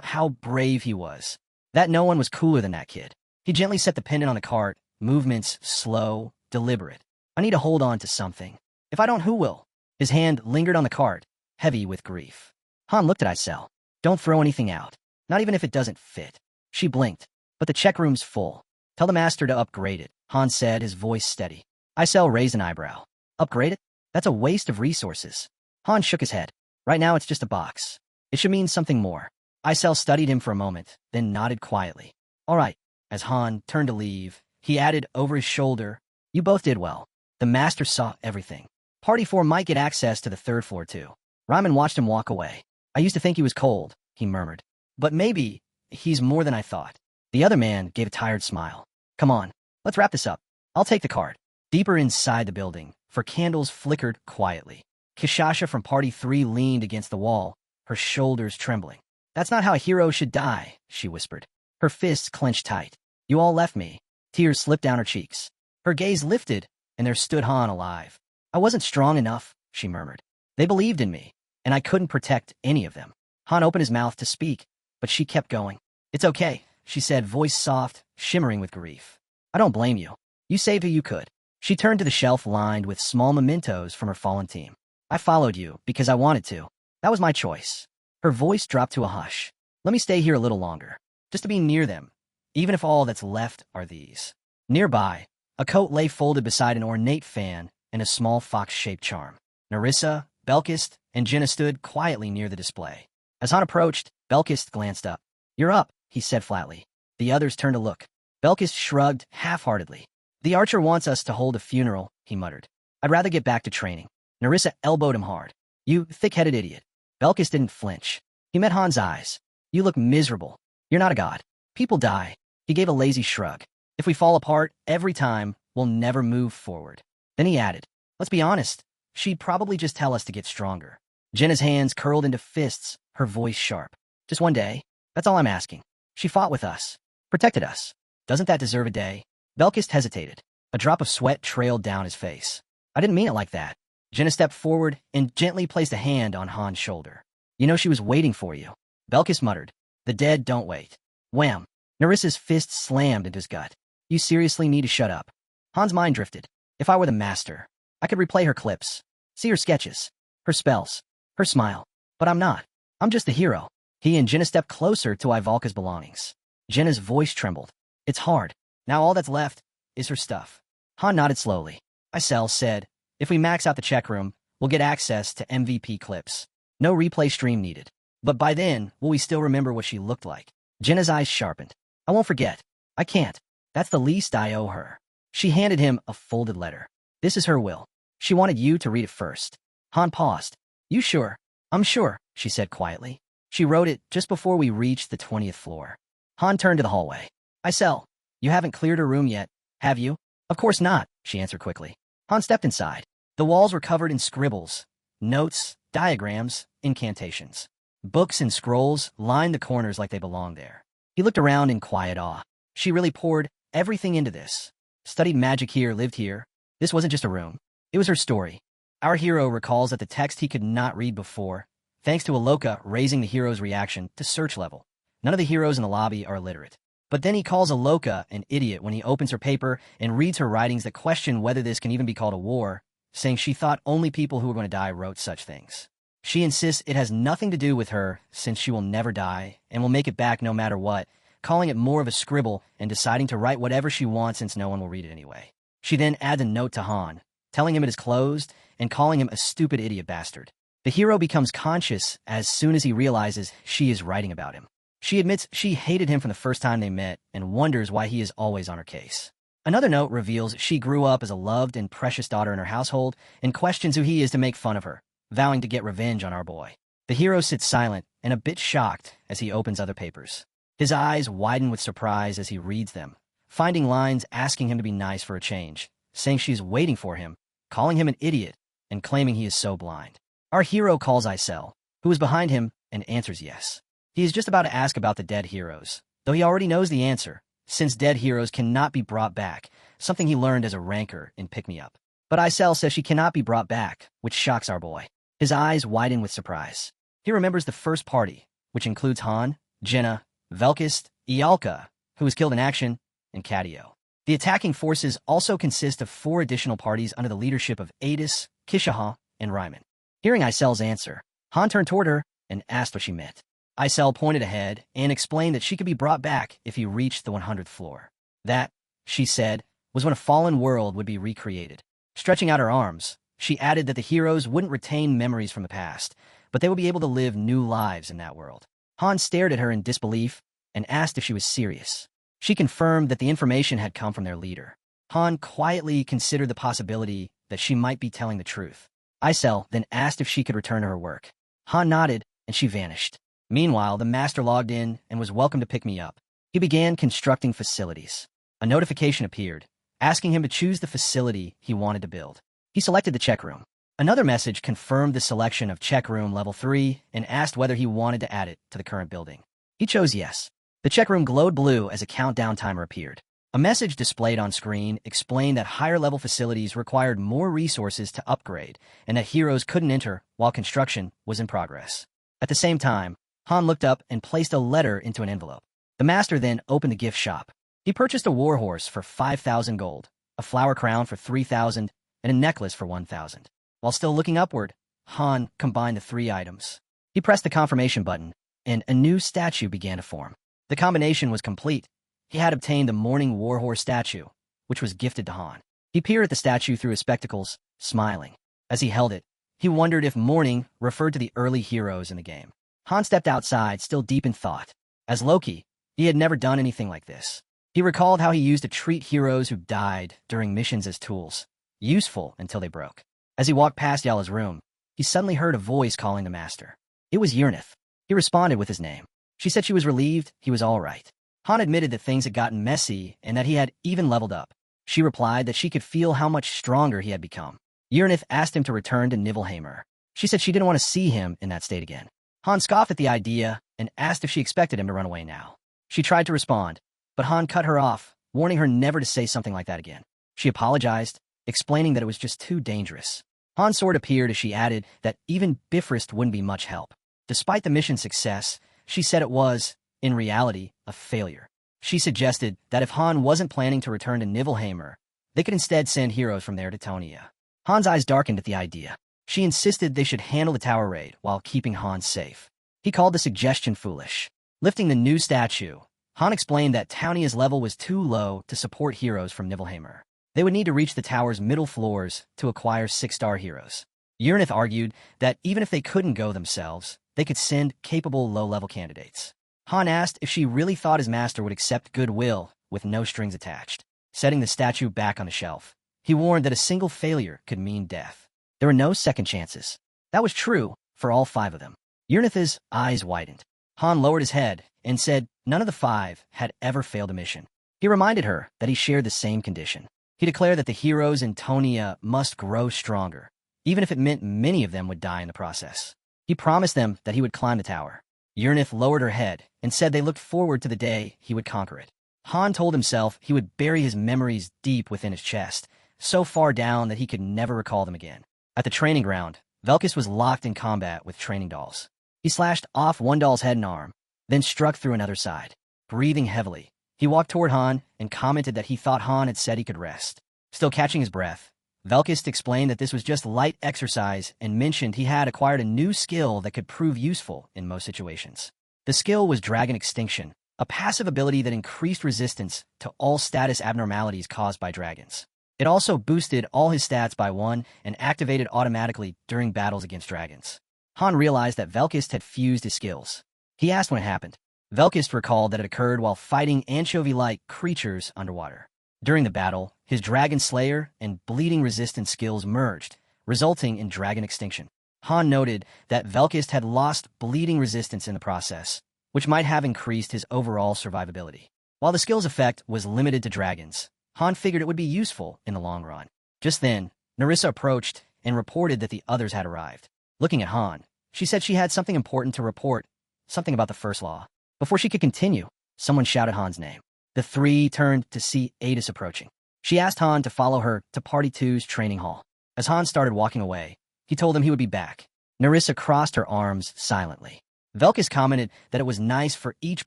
how brave he was. That no one was cooler than that kid. He gently set the pendant on the cart, movements slow, deliberate. I need to hold on to something. If I don't, who will? His hand lingered on the cart, heavy with grief. Han looked at Isel. Don't throw anything out, not even if it doesn't fit. She blinked. But the check room's full. Tell the master to upgrade it, Han said, his voice steady. Isel raised an eyebrow. Upgrade it? That's a waste of resources. Han shook his head. Right now it's just a box. It should mean something more. Isel studied him for a moment, then nodded quietly. All right. As Han turned to leave, he added over his shoulder, you both did well. The master saw everything. Party 4 might get access to the 3rd floor too. Ryman watched him walk away. I used to think he was cold, he murmured. But maybe he's more than I thought. The other man gave a tired smile. Come on, let's wrap this up. I'll take the card. Deeper inside the building, for candles flickered quietly. Kishasha from Party 3 leaned against the wall, her shoulders trembling. That's not how a hero should die, she whispered. Her fists clenched tight. You all left me. Tears slipped down her cheeks. Her gaze lifted, and there stood Han alive. I wasn't strong enough, she murmured. They believed in me, and I couldn't protect any of them. Han opened his mouth to speak, but she kept going. It's okay, she said, voice soft, shimmering with grief. I don't blame you. You saved who you could. She turned to the shelf lined with small mementos from her fallen team. I followed you because I wanted to. That was my choice. Her voice dropped to a hush. Let me stay here a little longer, just to be near them, even if all that's left are these. Nearby, a coat lay folded beside an ornate fan and a small fox-shaped charm. Nerissa, Belkist, and Jenna stood quietly near the display. As Han approached, Belkist glanced up. You're up, he said flatly. The others turned to look. Belkist shrugged half-heartedly. The archer wants us to hold a funeral, he muttered. I'd rather get back to training. Nerissa elbowed him hard. You thick-headed idiot. Belkist didn't flinch. He met Han's eyes. You look miserable. You're not a god. People die. He gave a lazy shrug. If we fall apart every time, we'll never move forward. Then he added, let's be honest. She'd probably just tell us to get stronger. Jenna's hands curled into fists, her voice sharp. Just one day. That's all I'm asking. She fought with us. Protected us. Doesn't that deserve a day? Belkist hesitated. A drop of sweat trailed down his face. I didn't mean it like that. Jenna stepped forward and gently placed a hand on Han's shoulder. You know she was waiting for you. Belkist muttered. The dead don't wait. Wham! Nerissa's fist slammed into his gut. You seriously need to shut up. Han's mind drifted. If I were the master, I could replay her clips, see her sketches, her spells, her smile. But I'm not. I'm just the hero. He and Jenna stepped closer to Ivalka's belongings. Jenna's voice trembled. It's hard. Now all that's left is her stuff. Han nodded slowly. Isel said, if we max out the check room, we'll get access to MVP clips. No replay stream needed. But by then, will we still remember what she looked like? Jenna's eyes sharpened. I won't forget. I can't. That's the least I owe her. She handed him a folded letter. This is her will. She wanted you to read it first. Han paused. You sure? I'm sure, she said quietly. She wrote it just before we reached the 20th floor. Han turned to the hallway. Isel, you haven't cleared her room yet, have you? Of course not, she answered quickly. Han stepped inside. The walls were covered in scribbles, notes, diagrams, incantations. Books and scrolls lined the corners like they belonged there. He looked around in quiet awe. She really poured everything into this. Studied magic here, lived here. This wasn't just a room. It was her story. Our hero recalls that the text he could not read before, thanks to Aloka raising the hero's reaction to search level. None of the heroes in the lobby are illiterate. But then he calls Aloka an idiot when he opens her paper and reads her writings that question whether this can even be called a war, saying she thought only people who were going to die wrote such things. She insists it has nothing to do with her since she will never die and will make it back no matter what, calling it more of a scribble and deciding to write whatever she wants since no one will read it anyway. She then adds a note to Han, telling him it is closed and calling him a stupid idiot bastard. The hero becomes conscious as soon as he realizes she is writing about him. She admits she hated him from the first time they met and wonders why he is always on her case. Another note reveals she grew up as a loved and precious daughter in her household and questions who he is to make fun of her, vowing to get revenge on our boy. The hero sits silent and a bit shocked as he opens other papers. His eyes widen with surprise as he reads them, finding lines asking him to be nice for a change, saying she's waiting for him, calling him an idiot, and claiming he is so blind. Our hero calls Isel, who is behind him, and answers yes. He is just about to ask about the dead heroes, though he already knows the answer, since dead heroes cannot be brought back, something he learned as a ranker in Pick Me Up. But Isel says she cannot be brought back, which shocks our boy. His eyes widen with surprise. He remembers the first party, which includes Han, Jenna, Velkist, Ialka, who was killed in action, and Cadio. The attacking forces also consist of 4 additional parties under the leadership of Adis, Kishaha, and Ryman. Hearing Isel's answer, Han turned toward her and asked what she meant. Isel pointed ahead and explained that she could be brought back if he reached the 100th floor. That, she said, was when a fallen world would be recreated. Stretching out her arms, she added that the heroes wouldn't retain memories from the past, but they would be able to live new lives in that world. Han stared at her in disbelief and asked if she was serious. She confirmed that the information had come from their leader. Han quietly considered the possibility that she might be telling the truth. Isel then asked if she could return to her work. Han nodded, and she vanished. Meanwhile, the master logged in and was welcome to pick me up. He began constructing facilities. A notification appeared, asking him to choose the facility he wanted to build. He selected the check room. Another message confirmed the selection of check room level 3 and asked whether he wanted to add it to the current building. He chose yes. The check room glowed blue as a countdown timer appeared. A message displayed on screen explained that higher-level facilities required more resources to upgrade and that heroes couldn't enter while construction was in progress. At the same time, Han looked up and placed a letter into an envelope. The master then opened the gift shop. He purchased a warhorse for 5,000 gold, a flower crown for 3,000, and a necklace for 1,000. While still looking upward, Han combined the 3 items. He pressed the confirmation button, and a new statue began to form. The combination was complete. He had obtained the Morning Warhorse statue, which was gifted to Han. He peered at the statue through his spectacles, smiling. As he held it, he wondered if Morning referred to the early heroes in the game. Han stepped outside, still deep in thought. As Loki, he had never done anything like this. He recalled how he used to treat heroes who died during missions as tools, useful until they broke. As he walked past Yala's room, he suddenly heard a voice calling the master. It was Yrnith. He responded with his name. She said she was relieved he was all right. Han admitted that things had gotten messy and that he had even leveled up. She replied that she could feel how much stronger he had become. Yrnith asked him to return to Nibelheimer. She said she didn't want to see him in that state again. Han scoffed at the idea and asked if she expected him to run away now. She tried to respond, but Han cut her off, warning her never to say something like that again. She apologized, explaining that it was just too dangerous. Han's sword appeared as she added that even Bifrost wouldn't be much help. Despite the mission's success, she said it was, in reality, a failure. She suggested that if Han wasn't planning to return to Nibelheimer, they could instead send heroes from there to Tonia. Han's eyes darkened at the idea. She insisted they should handle the tower raid while keeping Han safe. He called the suggestion foolish. Lifting the new statue, Han explained that Tonia's level was too low to support heroes from Nibelheimer. They would need to reach the tower's middle floors to acquire 6-star heroes. Yrnith argued that even if they couldn't go themselves, they could send capable low-level candidates. Han asked if she really thought his master would accept goodwill with no strings attached. Setting the statue back on the shelf, he warned that a single failure could mean death. There were no second chances. That was true for all 5 of them. Yrnith's eyes widened. Han lowered his head and said none of the 5 had ever failed a mission. He reminded her that he shared the same condition. He declared that the heroes in Tonia must grow stronger, even if it meant many of them would die in the process. He promised them that he would climb the tower. Yrnith lowered her head and said they looked forward to the day he would conquer it. Han told himself he would bury his memories deep within his chest, so far down that he could never recall them again. At the training ground, Velkus was locked in combat with training dolls. He slashed off one doll's head and arm, then struck through another side. Breathing heavily, he walked toward Han and commented that he thought Han had said he could rest. Still catching his breath, Velkus explained that this was just light exercise and mentioned he had acquired a new skill that could prove useful in most situations. The skill was Dragon Extinction, a passive ability that increased resistance to all status abnormalities caused by dragons. It also boosted all his stats by 1 and activated automatically during battles against dragons. Han realized that Velkus had fused his skills. He asked when it happened. Velkus recalled that it occurred while fighting anchovy-like creatures underwater. During the battle, his Dragon Slayer and Bleeding Resistance skills merged, resulting in Dragon Extinction. Han noted that Velkus had lost Bleeding Resistance in the process, which might have increased his overall survivability. While the skill's effect was limited to dragons, Han figured it would be useful in the long run. Just then, Nerissa approached and reported that the others had arrived. Looking at Han, she said she had something important to report, something about the First Law. Before she could continue, someone shouted Han's name. The 3 turned to see Adis approaching. She asked Han to follow her to Party 2's training hall. As Han started walking away, he told them he would be back. Nerissa crossed her arms silently. Velkus commented that it was nice for each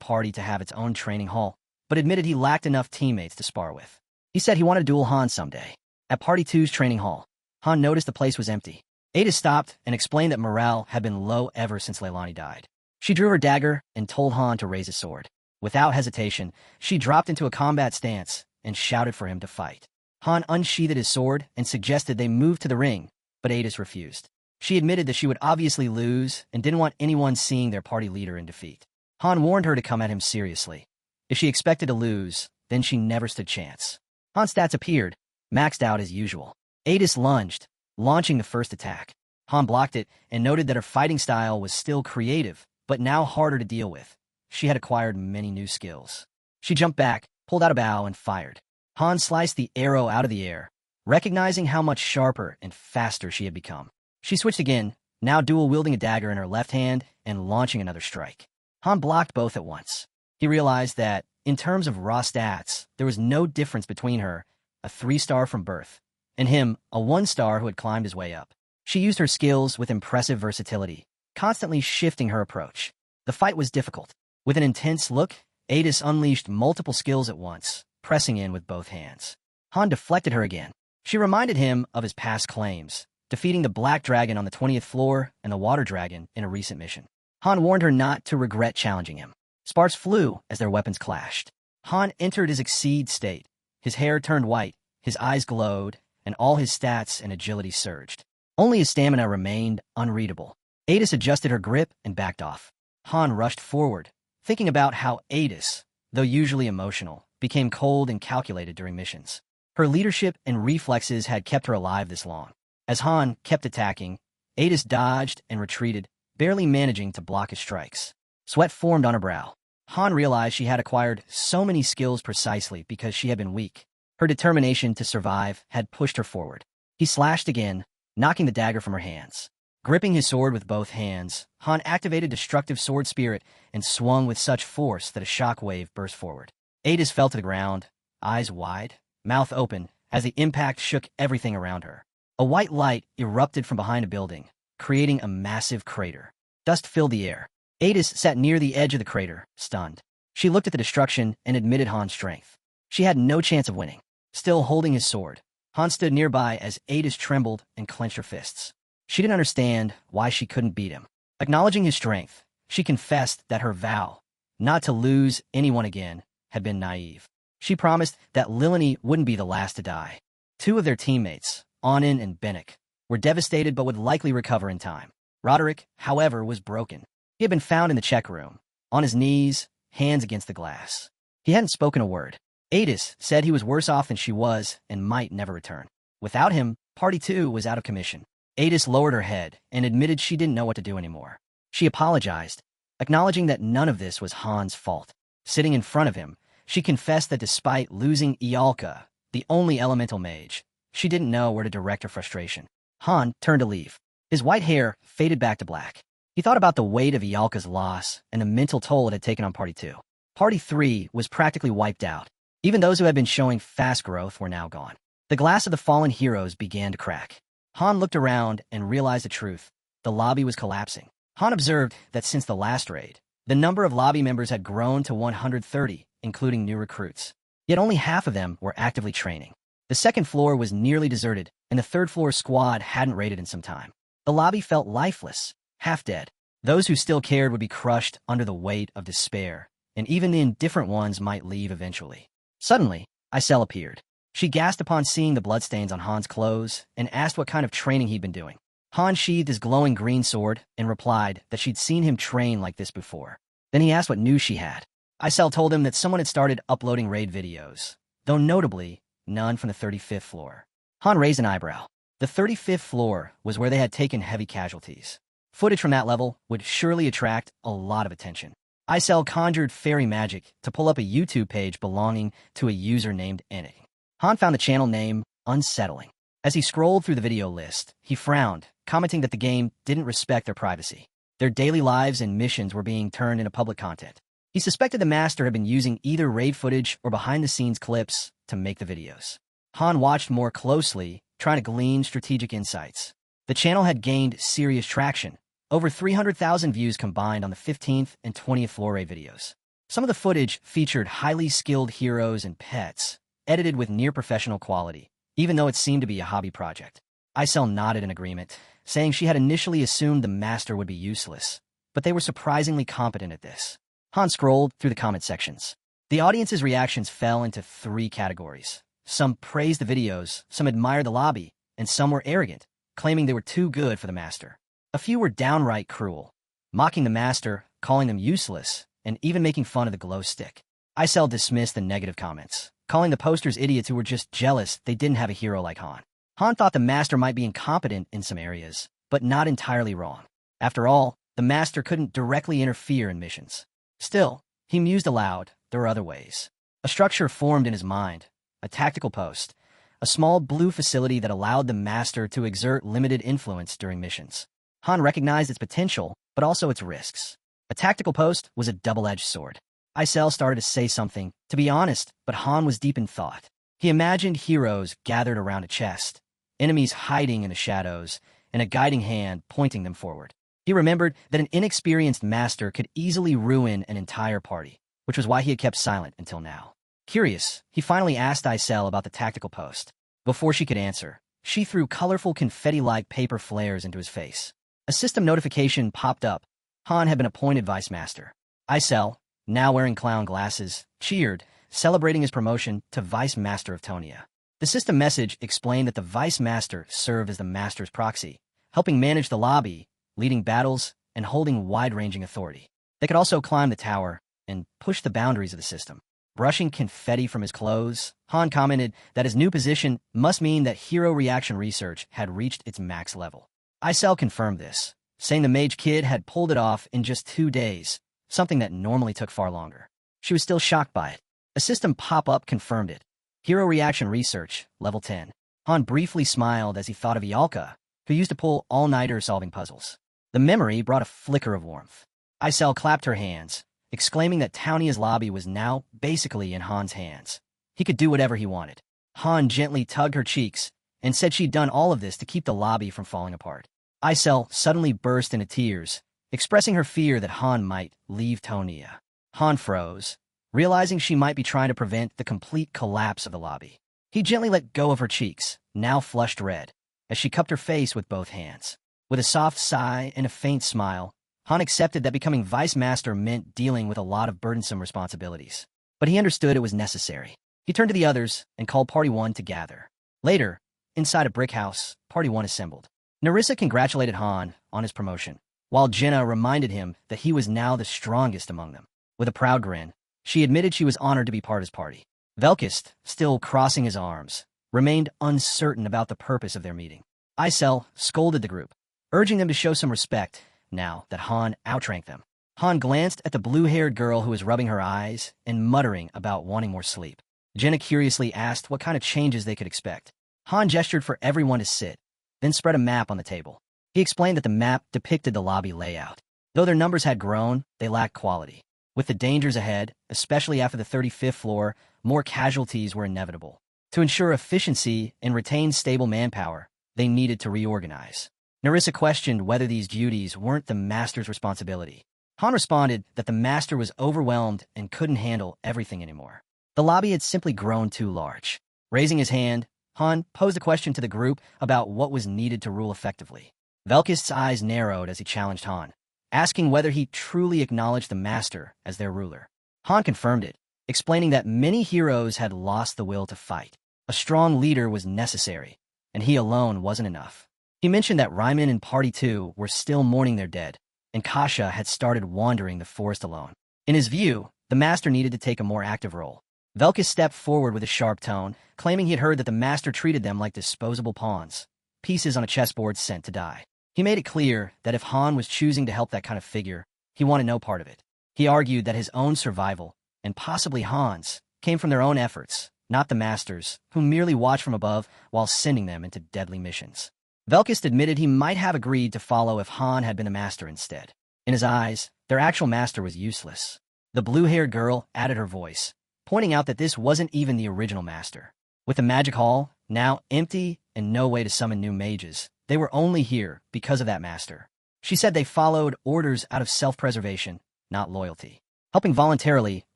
party to have its own training hall, but admitted he lacked enough teammates to spar with. He said he wanted to duel Han someday. At Party Two's training hall, Han noticed the place was empty. Ada stopped and explained that morale had been low ever since Leilani died. She drew her dagger and told Han to raise his sword. Without hesitation, she dropped into a combat stance and shouted for him to fight. Han unsheathed his sword and suggested they move to the ring, but Adis refused. She admitted that she would obviously lose and didn't want anyone seeing their party leader in defeat. Han warned her to come at him seriously. If she expected to lose, then she never stood chance. Han's stats appeared, maxed out as usual. Adis lunged, launching the first attack. Han blocked it and noted that her fighting style was still creative, but now harder to deal with. She had acquired many new skills. She jumped back, pulled out a bow, and fired. Han sliced the arrow out of the air, recognizing how much sharper and faster she had become. She switched again, now dual-wielding a dagger in her left hand and launching another strike. Han blocked both at once. He realized that, in terms of raw stats, there was no difference between her, a 3-star from birth, and him, a 1-star who had climbed his way up. She used her skills with impressive versatility, constantly shifting her approach. The fight was difficult. With an intense look, Adis unleashed multiple skills at once, pressing in with both hands. Han deflected her again. She reminded him of his past claims, defeating the Black Dragon on the 20th floor and the Water Dragon in a recent mission. Han warned her not to regret challenging him. Sparks flew as their weapons clashed. Han entered his exceed state. His hair turned white, his eyes glowed, and all his stats and agility surged. Only his stamina remained unreadable. Adis adjusted her grip and backed off. Han rushed forward, thinking about how Adis, though usually emotional, became cold and calculated during missions. Her leadership and reflexes had kept her alive this long. As Han kept attacking, Adis dodged and retreated, barely managing to block his strikes. Sweat formed on her brow. Han realized she had acquired so many skills precisely because she had been weak. Her determination to survive had pushed her forward. He slashed again, knocking the dagger from her hands. Gripping his sword with both hands, Han activated Destructive Sword Spirit and swung with such force that a shock wave burst forward. Adis fell to the ground, eyes wide, mouth open, as the impact shook everything around her. A white light erupted from behind a building, creating a massive crater. Dust filled the air. Adis sat near the edge of the crater, stunned. She looked at the destruction and admitted Han's strength. She had no chance of winning. Still holding his sword, Han stood nearby as Adis trembled and clenched her fists. She didn't understand why she couldn't beat him. Acknowledging his strength, she confessed that her vow, not to lose anyone again, had been naive. She promised that Lilani wouldn't be the last to die. 2 of their teammates, Anin and Bennick, were devastated but would likely recover in time. Roderick, however, was broken. He had been found in the check room, on his knees, hands against the glass. He hadn't spoken a word. Adis said he was worse off than she was and might never return. Without him, Party 2 was out of commission. Adis lowered her head and admitted she didn't know what to do anymore. She apologized, acknowledging that none of this was Han's fault. Sitting in front of him, she confessed that despite losing Ialka, the only elemental mage, she didn't know where to direct her frustration. Han turned to leave. His white hair faded back to black. He thought about the weight of Ialka's loss and the mental toll it had taken on Party 2. Party 3 was practically wiped out. Even those who had been showing fast growth were now gone. The glass of the fallen heroes began to crack. Han looked around and realized the truth. The lobby was collapsing. Han observed that since the last raid, the number of lobby members had grown to 130, including new recruits. Yet only half of them were actively training. The second floor was nearly deserted, and the third floor squad hadn't raided in some time. The lobby felt lifeless, half dead. Those who still cared would be crushed under the weight of despair, and even the indifferent ones might leave eventually. Suddenly, Isel appeared. She gasped upon seeing the bloodstains on Han's clothes and asked what kind of training he'd been doing. Han sheathed his glowing green sword and replied that she'd seen him train like this before. Then he asked what news she had. Isel told him that someone had started uploading raid videos, though notably, none from the 35th floor. Han raised an eyebrow. The 35th floor was where they had taken heavy casualties. Footage from that level would surely attract a lot of attention. Isel conjured fairy magic to pull up a YouTube page belonging to a user named Enig. Han found the channel name unsettling. As he scrolled through the video list, he frowned, commenting that the game didn't respect their privacy. Their daily lives and missions were being turned into public content. He suspected the master had been using either raid footage or behind-the-scenes clips to make the videos. Han watched more closely, trying to glean strategic insights. The channel had gained serious traction. Over 300,000 views combined on the 15th and 20th floor raid videos. Some of the footage featured highly skilled heroes and pets, edited with near-professional quality, even though it seemed to be a hobby project. Isel nodded in agreement, saying she had initially assumed the master would be useless, but they were surprisingly competent at this. Han scrolled through the comment sections. The audience's reactions fell into three categories. Some praised the videos, some admired the lobby, and some were arrogant, claiming they were too good for the master. A few were downright cruel, mocking the master, calling them useless, and even making fun of the glow stick. Isel dismissed the negative comments, calling the posters idiots who were just jealous they didn't have a hero like Han. Han thought the master might be incompetent in some areas, but not entirely wrong. After all, the master couldn't directly interfere in missions. Still, he mused aloud, there were other ways. A structure formed in his mind, a tactical post, a small blue facility that allowed the master to exert limited influence during missions. Han recognized its potential, but also its risks. A tactical post was a double-edged sword. Isel started to say something, to be honest, but Han was deep in thought. He imagined heroes gathered around a chest, enemies hiding in the shadows, and a guiding hand pointing them forward. He remembered that an inexperienced master could easily ruin an entire party, which was why he had kept silent until now. Curious, he finally asked Isel about the tactical post. Before she could answer, she threw colorful confetti-like paper flares into his face. A system notification popped up. Han had been appointed vice master. Isel, now wearing clown glasses, cheered, celebrating his promotion to vice master of Tonia. The system message explained that the vice master served as the master's proxy, helping manage the lobby, leading battles, and holding wide-ranging authority. They could also climb the tower and push the boundaries of the system. Brushing confetti from his clothes, Han commented that his new position must mean that hero reaction research had reached its max level. Isel confirmed this, saying the mage kid had pulled it off in just 2 days, something that normally took far longer. She was still shocked by it. A system pop-up confirmed it. Hero reaction research, level 10. Han briefly smiled as he thought of Yalka, who used to pull all-nighter solving puzzles. The memory brought a flicker of warmth. Isel clapped her hands, exclaiming that Townia's lobby was now basically in Han's hands. He could do whatever he wanted. Han gently tugged her cheeks and said she'd done all of this to keep the lobby from falling apart. Isel suddenly burst into tears, expressing her fear that Han might leave Tonia. Han froze, realizing she might be trying to prevent the complete collapse of the lobby. He gently let go of her cheeks, now flushed red, as she cupped her face with both hands. With a soft sigh and a faint smile, Han accepted that becoming vice master meant dealing with a lot of burdensome responsibilities. But he understood it was necessary. He turned to the others and called Party 1 to gather. Later, inside a brick house, Party 1 assembled. Nerissa congratulated Han on his promotion, while Jenna reminded him that he was now the strongest among them. With a proud grin, she admitted she was honored to be part of his party. Velkist, still crossing his arms, remained uncertain about the purpose of their meeting. Isel scolded the group, urging them to show some respect now that Han outranked them. Han glanced at the blue-haired girl who was rubbing her eyes and muttering about wanting more sleep. Jenna curiously asked what kind of changes they could expect. Han gestured for everyone to sit, then spread a map on the table. He explained that the map depicted the lobby layout. Though their numbers had grown, they lacked quality. With the dangers ahead, especially after the 35th floor, more casualties were inevitable. To ensure efficiency and retain stable manpower, they needed to reorganize. Nerissa questioned whether these duties weren't the master's responsibility. Han responded that the master was overwhelmed and couldn't handle everything anymore. The lobby had simply grown too large. Raising his hand, Han posed a question to the group about what was needed to rule effectively. Velkist's eyes narrowed as he challenged Han, asking whether he truly acknowledged the master as their ruler. Han confirmed it, explaining that many heroes had lost the will to fight. A strong leader was necessary, and he alone wasn't enough. He mentioned that Ryman and Party 2 were still mourning their dead, and Kasha had started wandering the forest alone. In his view, the master needed to take a more active role. Velkist stepped forward with a sharp tone, claiming he had heard that the master treated them like disposable pawns, pieces on a chessboard sent to die. He made it clear that if Han was choosing to help that kind of figure, he wanted no part of it. He argued that his own survival, and possibly Han's, came from their own efforts, not the master's, who merely watched from above while sending them into deadly missions. Velkist admitted he might have agreed to follow if Han had been the master instead. In his eyes, their actual master was useless. The blue-haired girl added her voice, pointing out that this wasn't even the original master. With the magic hall now empty and no way to summon new mages, they were only here because of that master. She said they followed orders out of self-preservation, not loyalty. Helping voluntarily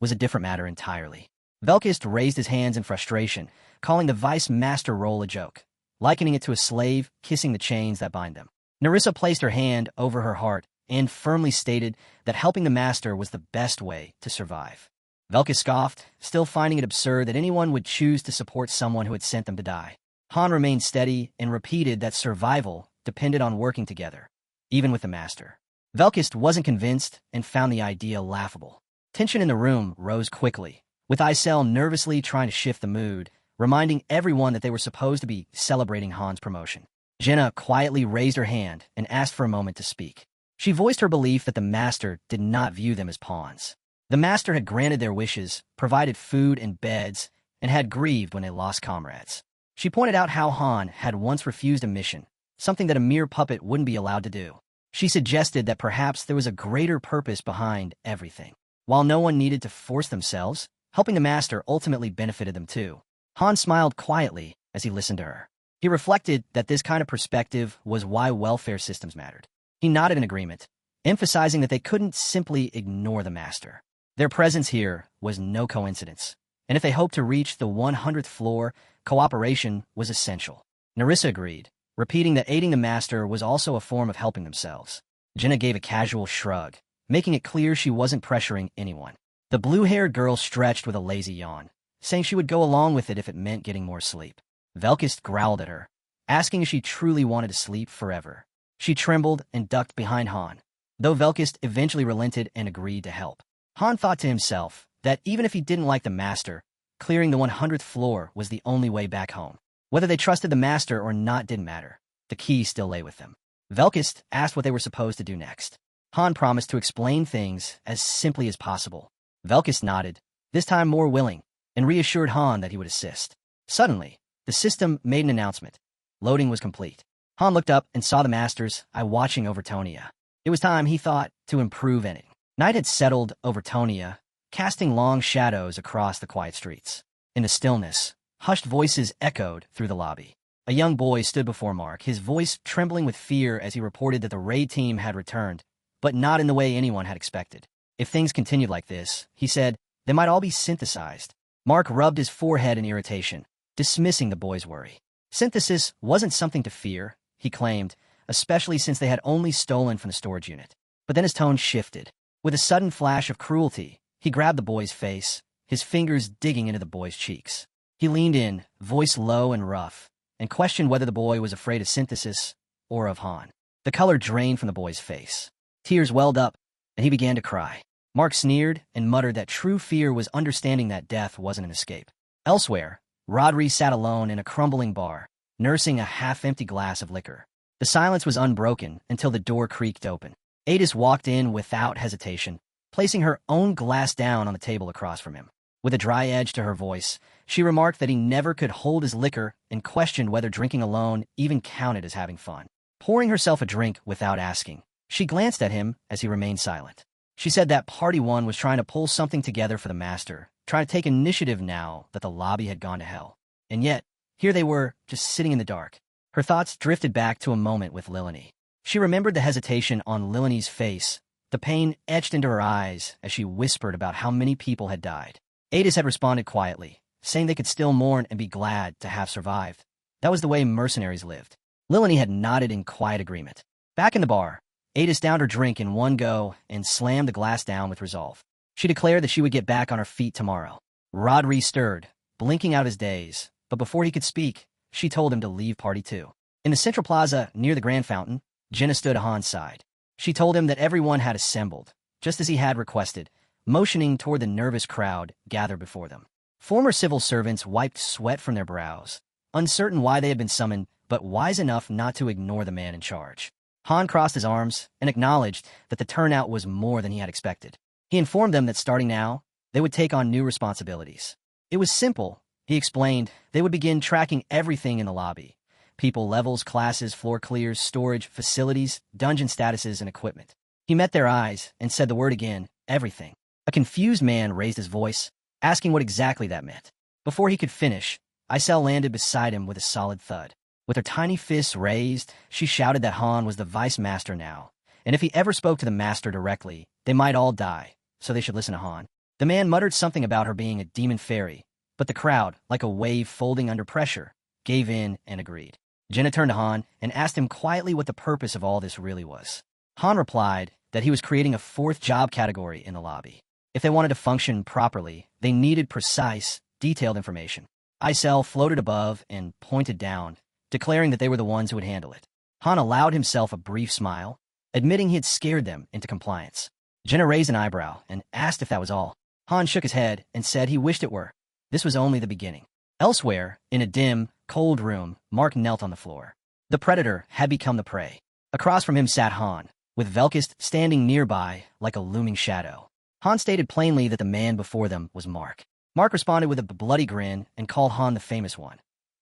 was a different matter entirely. Velkist raised his hands in frustration, calling the vice master role a joke, likening it to a slave kissing the chains that bind them. Nerissa placed her hand over her heart and firmly stated that helping the master was the best way to survive. Velkist scoffed, still finding it absurd that anyone would choose to support someone who had sent them to die. Han remained steady and repeated that survival depended on working together, even with the master. Velkist wasn't convinced and found the idea laughable. Tension in the room rose quickly, with Isel nervously trying to shift the mood, reminding everyone that they were supposed to be celebrating Han's promotion. Jenna quietly raised her hand and asked for a moment to speak. She voiced her belief that the master did not view them as pawns. The master had granted their wishes, provided food and beds, and had grieved when they lost comrades. She pointed out how Han had once refused a mission, something that a mere puppet wouldn't be allowed to do. She suggested that perhaps there was a greater purpose behind everything. While no one needed to force themselves, helping the master ultimately benefited them too. Han smiled quietly as he listened to her. He reflected that this kind of perspective was why welfare systems mattered. He nodded in agreement, emphasizing that they couldn't simply ignore the master. Their presence here was no coincidence, and if they hoped to reach the 100th floor, cooperation was essential. Nerissa agreed, repeating that aiding the master was also a form of helping themselves. Jenna gave a casual shrug, making it clear she wasn't pressuring anyone. The blue-haired girl stretched with a lazy yawn, saying she would go along with it if it meant getting more sleep. Velkist growled at her, asking if she truly wanted to sleep forever. She trembled and ducked behind Han, though Velkist eventually relented and agreed to help. Han thought to himself that even if he didn't like the master, clearing the 100th floor was the only way back home. Whether they trusted the master or not didn't matter. The key still lay with them. Velkist asked what they were supposed to do next. Han promised to explain things as simply as possible. Velkist nodded, this time more willing, and reassured Han that he would assist. Suddenly, the system made an announcement. Loading was complete. Han looked up and saw the master's eye watching over Tonia. It was time, he thought, to improve in it. Night had settled over Tonia, casting long shadows across the quiet streets. In the stillness, hushed voices echoed through the lobby. A young boy stood before Mark, his voice trembling with fear as he reported that the raid team had returned, but not in the way anyone had expected. If things continued like this, he said, they might all be synthesized. Mark rubbed his forehead in irritation, dismissing the boy's worry. Synthesis wasn't something to fear, he claimed, especially since they had only stolen from the storage unit. But then his tone shifted. With a sudden flash of cruelty, he grabbed the boy's face, his fingers digging into the boy's cheeks. He leaned in, voice low and rough, and questioned whether the boy was afraid of synthesis or of Han. The color drained from the boy's face. Tears welled up, and he began to cry. Mark sneered and muttered that true fear was understanding that death wasn't an escape. Elsewhere, Rodri sat alone in a crumbling bar, nursing a half-empty glass of liquor. The silence was unbroken until the door creaked open. Adis walked in without hesitation, placing her own glass down on the table across from him. With a dry edge to her voice, she remarked that he never could hold his liquor and questioned whether drinking alone even counted as having fun. Pouring herself a drink without asking, she glanced at him as he remained silent. She said that Party 1 was trying to pull something together for the master, trying to take initiative now that the lobby had gone to hell. And yet, here they were, just sitting in the dark. Her thoughts drifted back to a moment with Lilani. She remembered the hesitation on Lilani's face, the pain etched into her eyes as she whispered about how many people had died. Adis had responded quietly, saying they could still mourn and be glad to have survived. That was the way mercenaries lived. Lilani had nodded in quiet agreement. Back in the bar, Adis downed her drink in one go and slammed the glass down with resolve. She declared that she would get back on her feet tomorrow. Rodri stirred, blinking out his daze, but before he could speak, she told him to leave Party 2. In the central plaza near the Grand Fountain, Jenna stood at Han's side. She told him that everyone had assembled, just as he had requested, motioning toward the nervous crowd gathered before them. Former civil servants wiped sweat from their brows, uncertain why they had been summoned, but wise enough not to ignore the man in charge. Han crossed his arms and acknowledged that the turnout was more than he had expected. He informed them that starting now, they would take on new responsibilities. It was simple, he explained. They would begin tracking everything in the lobby. People, levels, classes, floor clears, storage, facilities, dungeon statuses, and equipment. He met their eyes and said the word again, everything. A confused man raised his voice, asking what exactly that meant. Before he could finish, Isel landed beside him with a solid thud. With her tiny fists raised, she shouted that Han was the vice master now, and if he ever spoke to the master directly, they might all die, so they should listen to Han. The man muttered something about her being a demon fairy, but the crowd, like a wave folding under pressure, gave in and agreed. Jenna turned to Han and asked him quietly what the purpose of all this really was. Han replied that he was creating a fourth job category in the lobby. If they wanted to function properly, they needed precise, detailed information. Isel floated above and pointed down, declaring that they were the ones who would handle it. Han allowed himself a brief smile, admitting he had scared them into compliance. Jenna raised an eyebrow and asked if that was all. Han shook his head and said he wished it were. This was only the beginning. Elsewhere, in a dim, cold room, Mark knelt on the floor. The predator had become the prey. Across from him sat Han, with Velkist standing nearby like a looming shadow. Han stated plainly that the man before them was Mark. Mark responded with a bloody grin and called Han the famous one,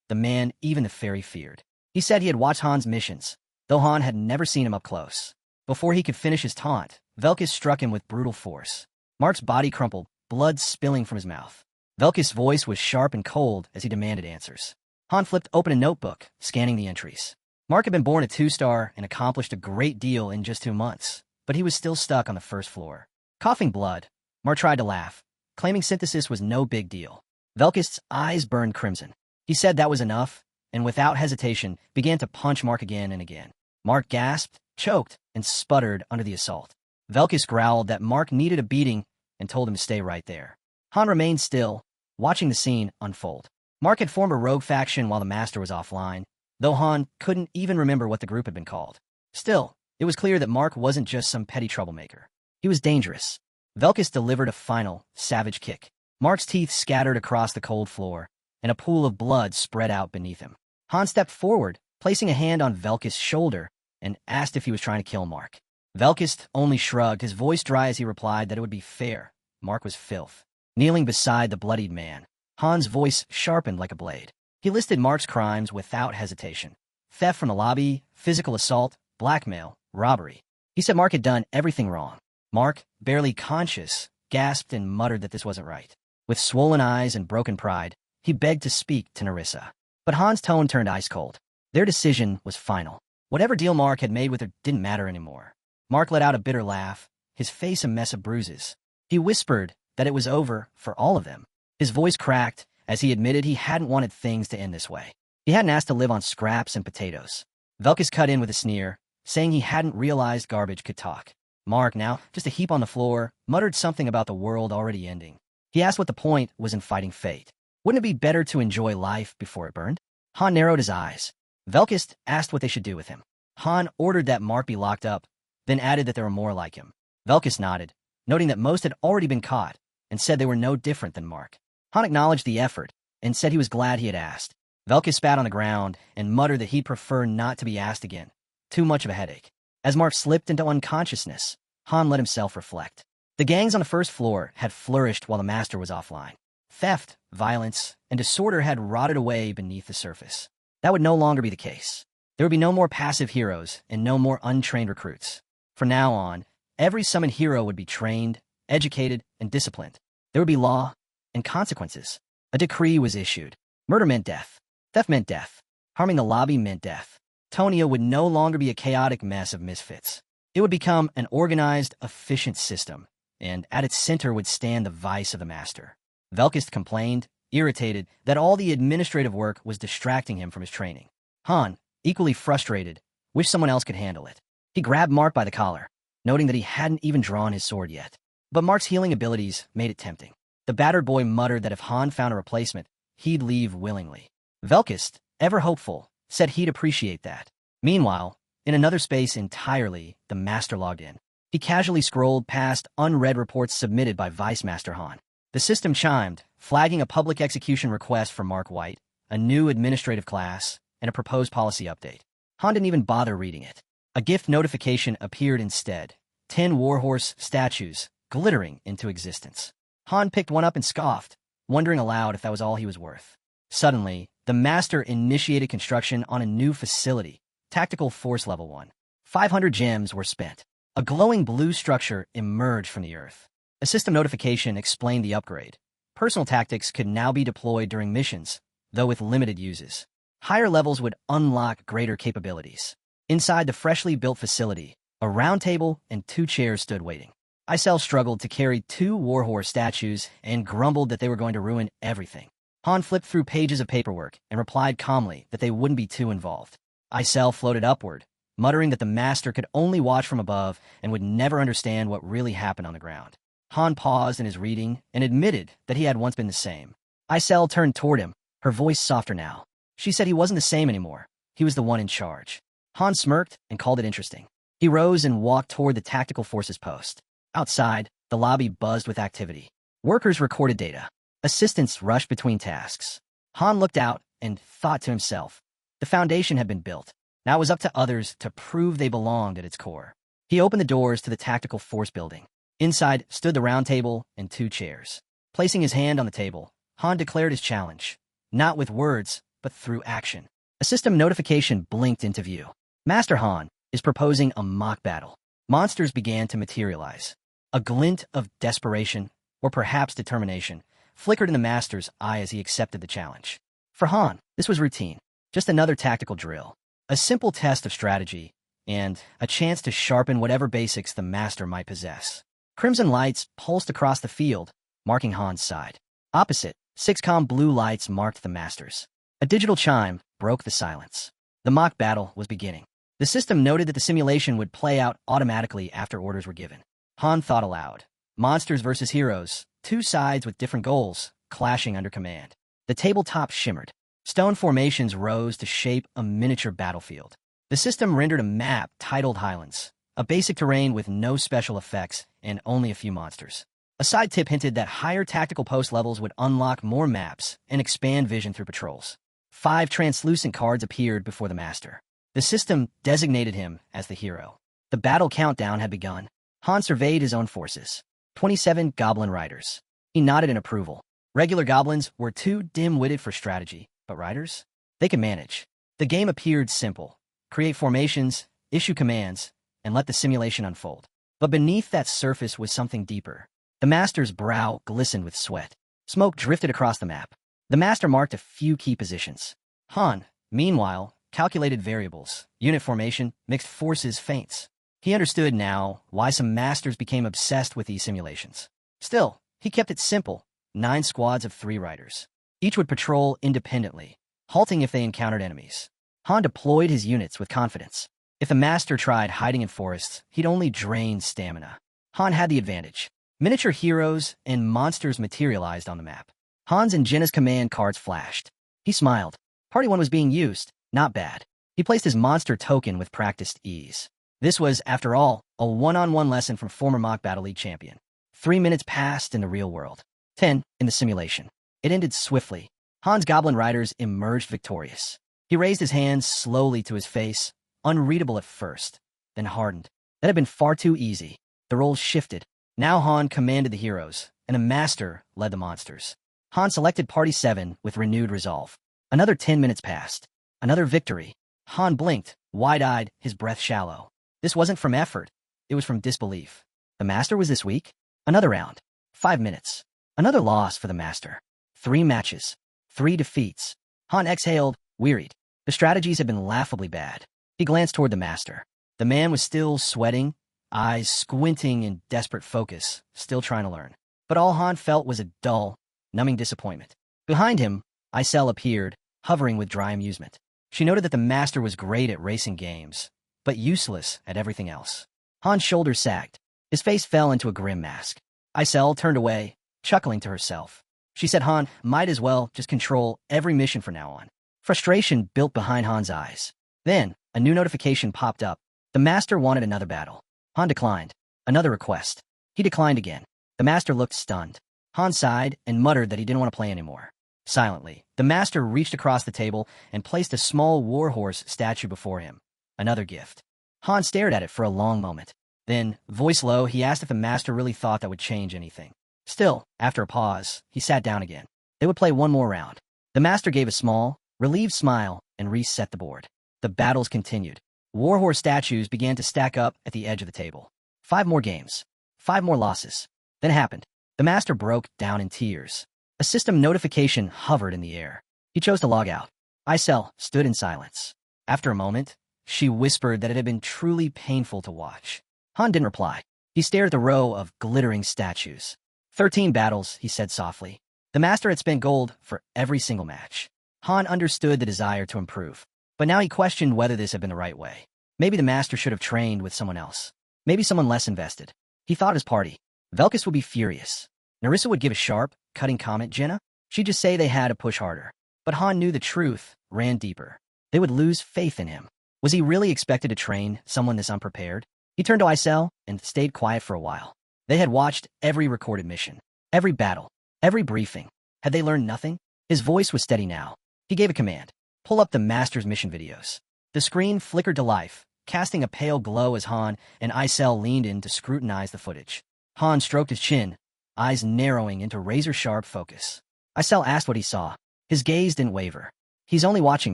the man even the fairy feared. He said he had watched Han's missions, though Han had never seen him up close. Before he could finish his taunt, Velkist struck him with brutal force. Mark's body crumpled, blood spilling from his mouth. Velkist's voice was sharp and cold as he demanded answers. Han flipped open a notebook, scanning the entries. Mark had been born a 2-star and accomplished a great deal in just 2 months, but he was still stuck on the first floor. Coughing blood, Mark tried to laugh, claiming synthesis was no big deal. Velkist's eyes burned crimson. He said that was enough, and without hesitation began to punch Mark again and again. Mark gasped, choked, and sputtered under the assault. Velkist growled that Mark needed a beating and told him to stay right there. Han remained still, watching the scene unfold. Mark had formed a rogue faction while the Master was offline, though Han couldn't even remember what the group had been called. Still, it was clear that Mark wasn't just some petty troublemaker. He was dangerous. Velkist delivered a final, savage kick. Mark's teeth scattered across the cold floor, and a pool of blood spread out beneath him. Han stepped forward, placing a hand on Velkist's shoulder, and asked if he was trying to kill Mark. Velkist only shrugged, his voice dry as he replied that it would be fair. Mark was filth. Kneeling beside the bloodied man, Han's voice sharpened like a blade. He listed Mark's crimes without hesitation. Theft from the lobby, physical assault, blackmail, robbery. He said Mark had done everything wrong. Mark, barely conscious, gasped and muttered that this wasn't right. With swollen eyes and broken pride, he begged to speak to Nerissa. But Han's tone turned ice cold. Their decision was final. Whatever deal Mark had made with her didn't matter anymore. Mark let out a bitter laugh, his face a mess of bruises. He whispered that it was over for all of them. His voice cracked as he admitted he hadn't wanted things to end this way. He hadn't asked to live on scraps and potatoes. Velkist cut in with a sneer, saying he hadn't realized garbage could talk. Mark, now just a heap on the floor, muttered something about the world already ending. He asked what the point was in fighting fate. Wouldn't it be better to enjoy life before it burned? Han narrowed his eyes. Velkist asked what they should do with him. Han ordered that Mark be locked up, then added that there were more like him. Velkist nodded, noting that most had already been caught, and said they were no different than Mark. Han acknowledged the effort and said he was glad he had asked. Velkist spat on the ground and muttered that he'd prefer not to be asked again. Too much of a headache. As Mark slipped into unconsciousness, Han let himself reflect. The gangs on the first floor had flourished while the Master was offline. Theft, violence, and disorder had rotted away beneath the surface. That would no longer be the case. There would be no more passive heroes and no more untrained recruits. From now on, every summoned hero would be trained, educated, and disciplined. There would be law and consequences. A decree was issued. Murder meant death. Theft meant death. Harming the lobby meant death. Tonia would no longer be a chaotic mess of misfits. It would become an organized, efficient system, and at its center would stand the vice of the Master. Velkist complained, irritated, that all the administrative work was distracting him from his training. Han, equally frustrated, wished someone else could handle it. He grabbed Mark by the collar, noting that he hadn't even drawn his sword yet. But Mark's healing abilities made it tempting. The battered boy muttered that if Han found a replacement, he'd leave willingly. Velkist, ever hopeful, said he'd appreciate that. Meanwhile, in another space entirely, the Master logged in. He casually scrolled past unread reports submitted by Vice Master Han. The system chimed, flagging a public execution request for Mark White, a new administrative class, and a proposed policy update. Han didn't even bother reading it. A gift notification appeared instead, 10 warhorse statues glittering into existence. Han picked one up and scoffed, wondering aloud if that was all he was worth. Suddenly, the Master initiated construction on a new facility, Tactical Force Level 1. 500 gems were spent. A glowing blue structure emerged from the earth. A system notification explained the upgrade. Personal tactics could now be deployed during missions, though with limited uses. Higher levels would unlock greater capabilities. Inside the freshly built facility, a round table and 2 chairs stood waiting. Isel struggled to carry 2 warhorse statues and grumbled that they were going to ruin everything. Han flipped through pages of paperwork and replied calmly that they wouldn't be too involved. Isel floated upward, muttering that the master could only watch from above and would never understand what really happened on the ground. Han paused in his reading and admitted that he had once been the same. Isel turned toward him, her voice softer now. She said he wasn't the same anymore. He was the one in charge. Han smirked and called it interesting. He rose and walked toward the tactical forces post. Outside, the lobby buzzed with activity. Workers recorded data. Assistants rushed between tasks. Han looked out and thought to himself, the foundation had been built. Now it was up to others to prove they belonged at its core. He opened the doors to the tactical force building. Inside stood the round table and 2 chairs. Placing his hand on the table, Han declared his challenge, not with words, but through action. A system notification blinked into view. Master Han is proposing a mock battle. Monsters began to materialize. A glint of desperation, or perhaps determination, flickered in the master's eye as he accepted the challenge. For Han, this was routine, just another tactical drill, a simple test of strategy, and a chance to sharpen whatever basics the master might possess. Crimson lights pulsed across the field, marking Han's side. Opposite, 6-com blue lights marked the master's. A digital chime broke the silence. The mock battle was beginning. The system noted that the simulation would play out automatically after orders were given. Han thought aloud. Monsters versus heroes, 2 sides with different goals, clashing under command. The tabletop shimmered. Stone formations rose to shape a miniature battlefield. The system rendered a map titled Highlands, a basic terrain with no special effects and only a few monsters. A side tip hinted that higher tactical post levels would unlock more maps and expand vision through patrols. 5 translucent cards appeared before the master. The system designated him as the hero. The battle countdown had begun. Han surveyed his own forces. 27 goblin riders. He nodded in approval. Regular goblins were too dim-witted for strategy, but riders? They could manage. The game appeared simple. Create formations, issue commands, and let the simulation unfold. But beneath that surface was something deeper. The master's brow glistened with sweat. Smoke drifted across the map. The master marked a few key positions. Han, meanwhile, calculated variables, unit formation, mixed forces, feints. He understood now why some masters became obsessed with these simulations. Still, he kept it simple. 9 squads of 3 riders. Each would patrol independently, halting if they encountered enemies. Han deployed his units with confidence. If the master tried hiding in forests, he'd only drain stamina. Han had the advantage. Miniature heroes and monsters materialized on the map. Han's and Jenna's command cards flashed. He smiled. Party 1 was being used. Not bad. He placed his monster token with practiced ease. This was, after all, a one-on-one lesson from former Mock Battle League champion. 3 minutes passed in the real world. 10 in the simulation. It ended swiftly. Han's goblin riders emerged victorious. He raised his hands slowly to his face, unreadable at first, then hardened. That had been far too easy. The roles shifted. Now Han commanded the heroes, and the master led the monsters. Han selected Party 7 with renewed resolve. Another 10 minutes passed. Another victory. Han blinked, wide-eyed, his breath shallow. This wasn't from effort. It was from disbelief. The master was this weak? Another round. 5 minutes. Another loss for the master. 3 matches. 3 defeats. Han exhaled, wearied. The strategies had been laughably bad. He glanced toward the master. The man was still sweating, eyes squinting in desperate focus, still trying to learn. But all Han felt was a dull, numbing disappointment. Behind him, Isel appeared, hovering with dry amusement. She noted that the master was great at racing games, but useless at everything else. Han's shoulders sagged. His face fell into a grim mask. Isel turned away, chuckling to herself. She said Han might as well just control every mission from now on. Frustration built behind Han's eyes. Then, a new notification popped up. The master wanted another battle. Han declined. Another request. He declined again. The master looked stunned. Han sighed and muttered that he didn't want to play anymore. Silently, the master reached across the table and placed a small warhorse statue before him. Another gift. Han stared at it for a long moment. Then, voice low, he asked if the master really thought that would change anything. Still, after a pause, he sat down again. They would play one more round. The master gave a small, relieved smile and reset the board. The battles continued. Warhorse statues began to stack up at the edge of the table. 5 more games. 5 more losses. Then it happened. The master broke down in tears. A system notification hovered in the air. He chose to log out. Isel stood in silence. After a moment, she whispered that it had been truly painful to watch. Han didn't reply. He He stared at the row of glittering statues. 13 battles, he said softly. The master had spent gold for every single match. Han understood the desire to improve, but now he questioned whether this had been the right way. Maybe the master should have trained with someone else. Maybe someone less invested. He thought of his party. Velkus would be furious. Narissa would give a sharp, cutting comment. Jenna? She'd just say they had to push harder. But Han knew the truth ran deeper. They would lose faith in him. Was he really expected to train someone this unprepared? He turned to Isel and stayed quiet for a while. They had watched every recorded mission, every battle, every briefing. Had they learned nothing? His voice was steady now. He gave a command. Pull up the master's mission videos. The screen flickered to life, casting a pale glow as Han and Isel leaned in to scrutinize the footage. Han stroked his chin, eyes narrowing into razor-sharp focus. Isel asked what he saw. His gaze didn't waver. He's only watching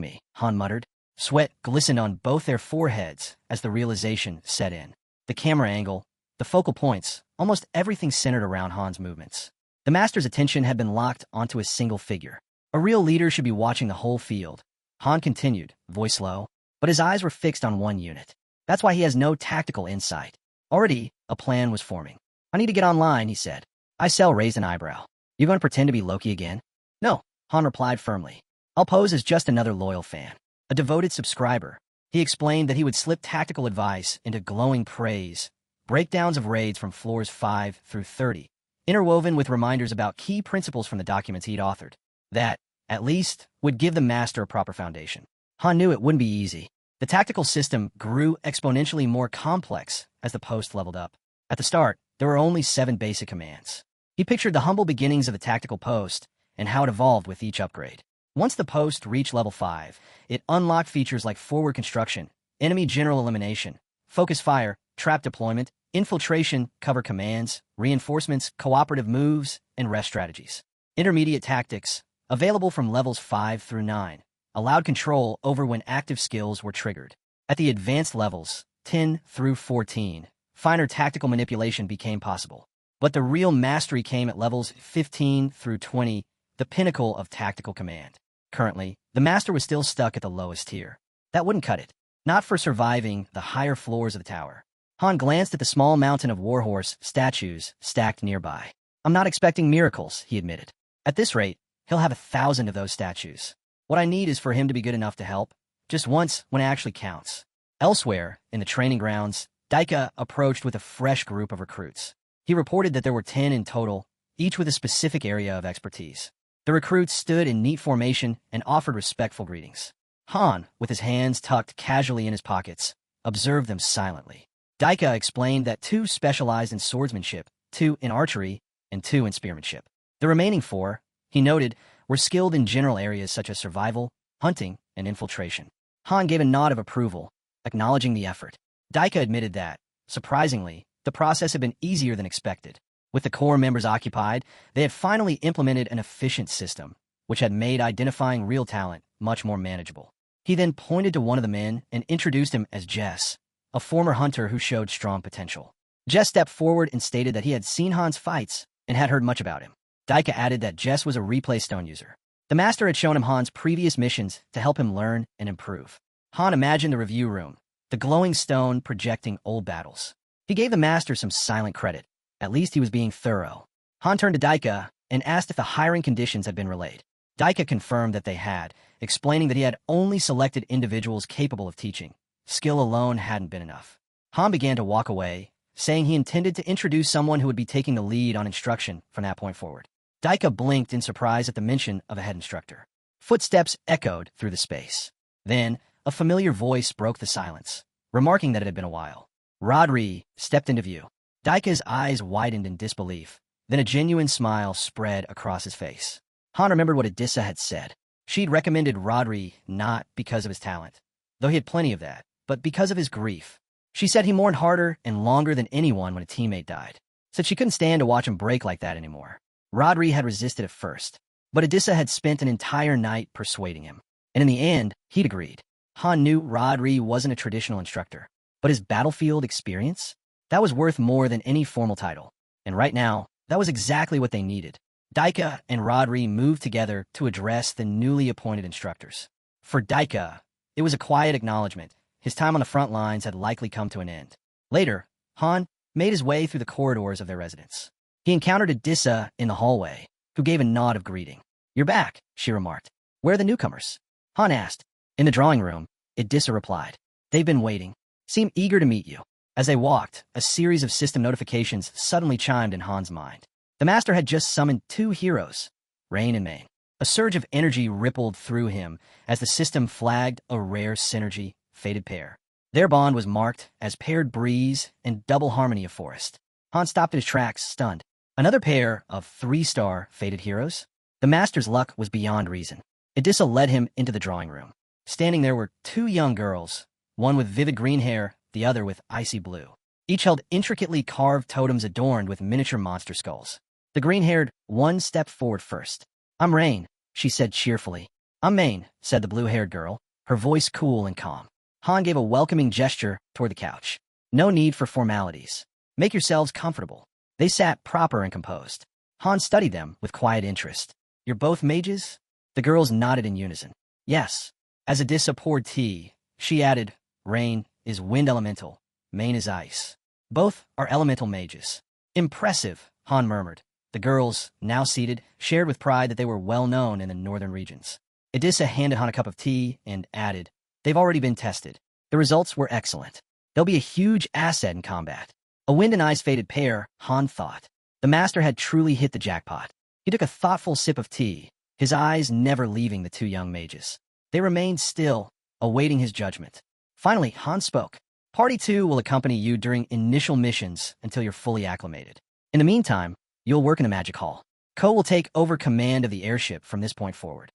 me, Han muttered. Sweat glistened on both their foreheads as the realization set in. The camera angle, the focal points, almost everything centered around Han's movements. The master's attention had been locked onto a single figure. A real leader should be watching the whole field. Han continued, voice low, but his eyes were fixed on one unit. That's why he has no tactical insight. Already, a plan was forming. I need to get online, he said. Isel raised an eyebrow. You going to pretend to be Loki again? No, Han replied firmly. I'll pose as just another loyal fan. A devoted subscriber. He explained that he would slip tactical advice into glowing praise, breakdowns of raids from floors 5 through 30, interwoven with reminders about key principles from the documents he'd authored. That, at least, would give the master a proper foundation. Han knew it wouldn't be easy. The tactical system grew exponentially more complex as the post leveled up. At the start, there were only 7 basic commands. He pictured the humble beginnings of the tactical post and how it evolved with each upgrade. Once the post reached level 5, it unlocked features like forward construction, enemy general elimination, focus fire, trap deployment, infiltration, cover commands, reinforcements, cooperative moves, and rest strategies. Intermediate tactics, available from levels 5 through 9, allowed control over when active skills were triggered. At the advanced levels, 10 through 14, finer tactical manipulation became possible. But the real mastery came at levels 15 through 20, the pinnacle of tactical command. Currently, the master was still stuck at the lowest tier. That wouldn't cut it. Not for surviving the higher floors of the tower. Han glanced at the small mountain of warhorse statues stacked nearby. I'm not expecting miracles, he admitted. At this rate, he'll have 1,000 of those statues. What I need is for him to be good enough to help, just once when it actually counts. Elsewhere, in the training grounds, Daika approached with a fresh group of recruits. He reported that there were 10 in total, each with a specific area of expertise. The recruits stood in neat formation and offered respectful greetings. Han, with his hands tucked casually in his pockets, observed them silently. Daika explained that 2 specialized in swordsmanship, 2 in archery, and 2 in spearmanship. The remaining 4, he noted, were skilled in general areas such as survival, hunting, and infiltration. Han gave a nod of approval, acknowledging the effort. Daika admitted that, surprisingly, the process had been easier than expected. With the core members occupied, they had finally implemented an efficient system, which had made identifying real talent much more manageable. He then pointed to one of the men and introduced him as Jess, a former hunter who showed strong potential. Jess stepped forward and stated that he had seen Han's fights and had heard much about him. Daika added that Jess was a replay stone user. The master had shown him Han's previous missions to help him learn and improve. Han imagined the review room, the glowing stone projecting old battles. He gave the master some silent credit. At least he was being thorough. Han turned to Daika and asked if the hiring conditions had been relayed. Daika confirmed that they had, explaining that he had only selected individuals capable of teaching. Skill alone hadn't been enough. Han began to walk away, saying he intended to introduce someone who would be taking the lead on instruction from that point forward. Daika blinked in surprise at the mention of a head instructor. Footsteps echoed through the space. Then, a familiar voice broke the silence, remarking that it had been a while. Rodri stepped into view. Daika's eyes widened in disbelief. Then a genuine smile spread across his face. Han remembered what Adissa had said. She'd recommended Rodri not because of his talent, though he had plenty of that, but because of his grief. She said he mourned harder and longer than anyone when a teammate died. Said she couldn't stand to watch him break like that anymore. Rodri had resisted at first, but Adissa had spent an entire night persuading him. And in the end, he'd agreed. Han knew Rodri wasn't a traditional instructor, but his battlefield experience? That was worth more than any formal title. And right now, that was exactly what they needed. Daika and Rodri moved together to address the newly appointed instructors. For Daika, it was a quiet acknowledgement. His time on the front lines had likely come to an end. Later, Han, made his way through the corridors of their residence. He encountered Adissa in the hallway, who gave a nod of greeting. "You're back," she remarked. "Where are the newcomers?" Han asked. "In the drawing room," Adissa replied. "They've been waiting. Seem eager to meet you." As they walked, a series of system notifications suddenly chimed in Han's mind. The master had just summoned 2 heroes, Rain and Main. A surge of energy rippled through him as the system flagged a rare synergy, fated pair. Their bond was marked as paired breeze and double harmony of forest. Han stopped in his tracks, stunned. Another pair of 3-star fated heroes? The master's luck was beyond reason. Adissa led him into the drawing room. Standing there were 2 young girls, one with vivid green hair, the other with icy blue. Each held intricately carved totems adorned with miniature monster skulls. The green-haired one stepped forward first. "I'm Rain," she said cheerfully. "I'm Main," said the blue-haired girl, her voice cool and calm. Han gave a welcoming gesture toward the couch. "No need for formalities. Make yourselves comfortable." They sat proper and composed. Han studied them with quiet interest. "You're both mages?" The girls nodded in unison. "Yes." As Adissa poured tea, she added, "Rain is wind elemental, Main is ice. Both are elemental mages." "Impressive," Han murmured. The girls, now seated, shared with pride that they were well known in the northern regions. Adissa handed Han a cup of tea and added, "They've already been tested. The results were excellent. They'll be a huge asset in combat." A wind and ice fated pair, Han thought. The master had truly hit the jackpot. He took a thoughtful sip of tea, his eyes never leaving the 2 young mages. They remained still, awaiting his judgment. Finally, Han spoke. "Party 2 will accompany you during initial missions until you're fully acclimated. In the meantime, you'll work in the magic hall. Ko will take over command of the airship from this point forward."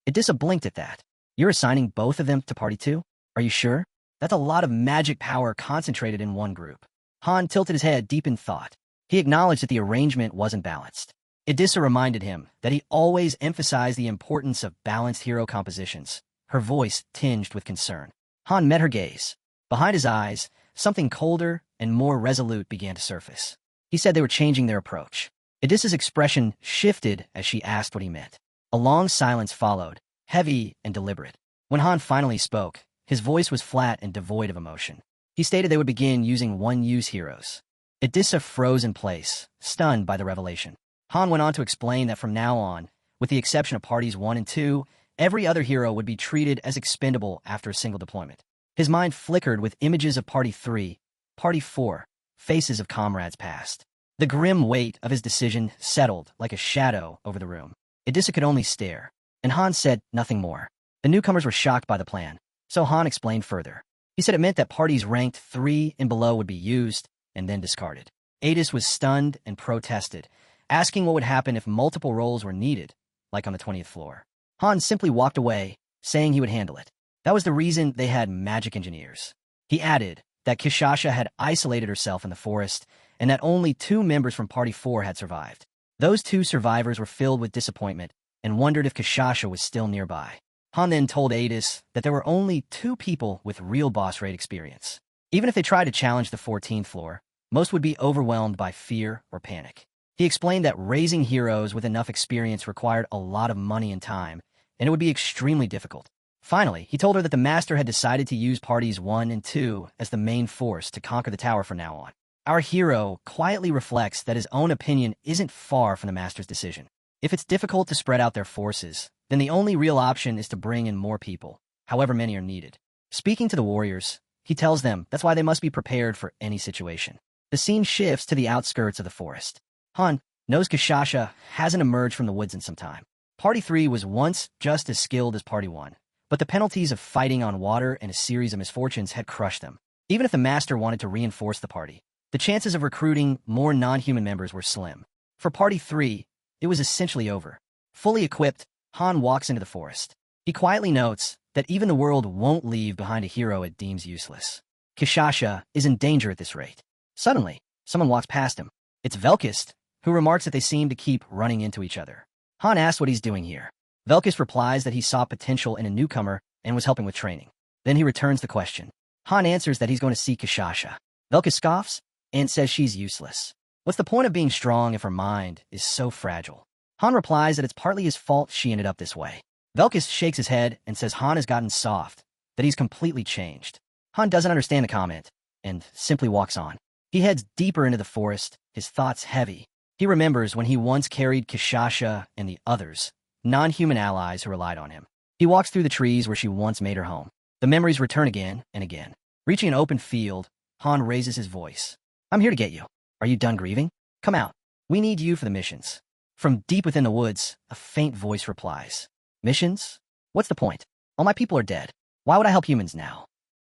Adissa blinked at that. "You're assigning both of them to Party 2? Are you sure? That's a lot of magic power concentrated in one group." Han tilted his head deep in thought. He acknowledged that the arrangement wasn't balanced. Adissa reminded him that he always emphasized the importance of balanced hero compositions, her voice tinged with concern. Han met her gaze. Behind his eyes, something colder and more resolute began to surface. He said they were changing their approach. Adissa's expression shifted as she asked what he meant. A long silence followed, heavy and deliberate. When Han finally spoke, his voice was flat and devoid of emotion. He stated they would begin using one-use heroes. Adissa froze in place, stunned by the revelation. Han went on to explain that from now on, with the exception of parties 1 and 2, every other hero would be treated as expendable after a single deployment. His mind flickered with images of Party 3, Party 4, faces of comrades past. The grim weight of his decision settled like a shadow over the room. Adissa could only stare, and Han said nothing more. The newcomers were shocked by the plan, so Han explained further. He said it meant that parties ranked 3 and below would be used and then discarded. Adis was stunned and protested, asking what would happen if multiple roles were needed, like on the 20th floor. Han simply walked away, saying he would handle it. That was the reason they had magic engineers. He added that Kishasha had isolated herself in the forest and that only 2 members from Party 4 had survived. Those 2 survivors were filled with disappointment and wondered if Kishasha was still nearby. Han then told Adis that there were only 2 people with real boss raid experience. Even if they tried to challenge the 14th floor, most would be overwhelmed by fear or panic. He explained that raising heroes with enough experience required a lot of money and time, and it would be extremely difficult. Finally, he told her that the master had decided to use parties 1 and 2 as the main force to conquer the tower from now on. Our hero quietly reflects that his own opinion isn't far from the master's decision. If it's difficult to spread out their forces, then the only real option is to bring in more people, however many are needed. Speaking to the warriors, he tells them that's why they must be prepared for any situation. The scene shifts to the outskirts of the forest. Han knows Kishasha hasn't emerged from the woods in some time. Party 3 was once just as skilled as Party 1, but the penalties of fighting on water and a series of misfortunes had crushed them. Even if the master wanted to reinforce the party, the chances of recruiting more non-human members were slim. For Party 3, it was essentially over. Fully equipped, Han walks into the forest. He quietly notes that even the world won't leave behind a hero it deems useless. Kishasha is in danger at this rate. Suddenly, someone walks past him. It's Velkist, who remarks that they seem to keep running into each other. Han asks what he's doing here. Velkist replies that he saw potential in a newcomer and was helping with training. Then he returns the question. Han answers that he's going to see Kishasha. Velkist scoffs and says she's useless. What's the point of being strong if her mind is so fragile? Han replies that it's partly his fault she ended up this way. Velkist shakes his head and says Han has gotten soft, that he's completely changed. Han doesn't understand the comment and simply walks on. He heads deeper into the forest, his thoughts heavy. He remembers when he once carried Kishasha and the others, non-human allies who relied on him. He walks through the trees where she once made her home. The memories return again and again. Reaching an open field, Han raises his voice. I'm here to get you. Are you done grieving? Come out. We need you for the missions. From deep within the woods, a faint voice replies. Missions? What's the point? All my people are dead. Why would I help humans now?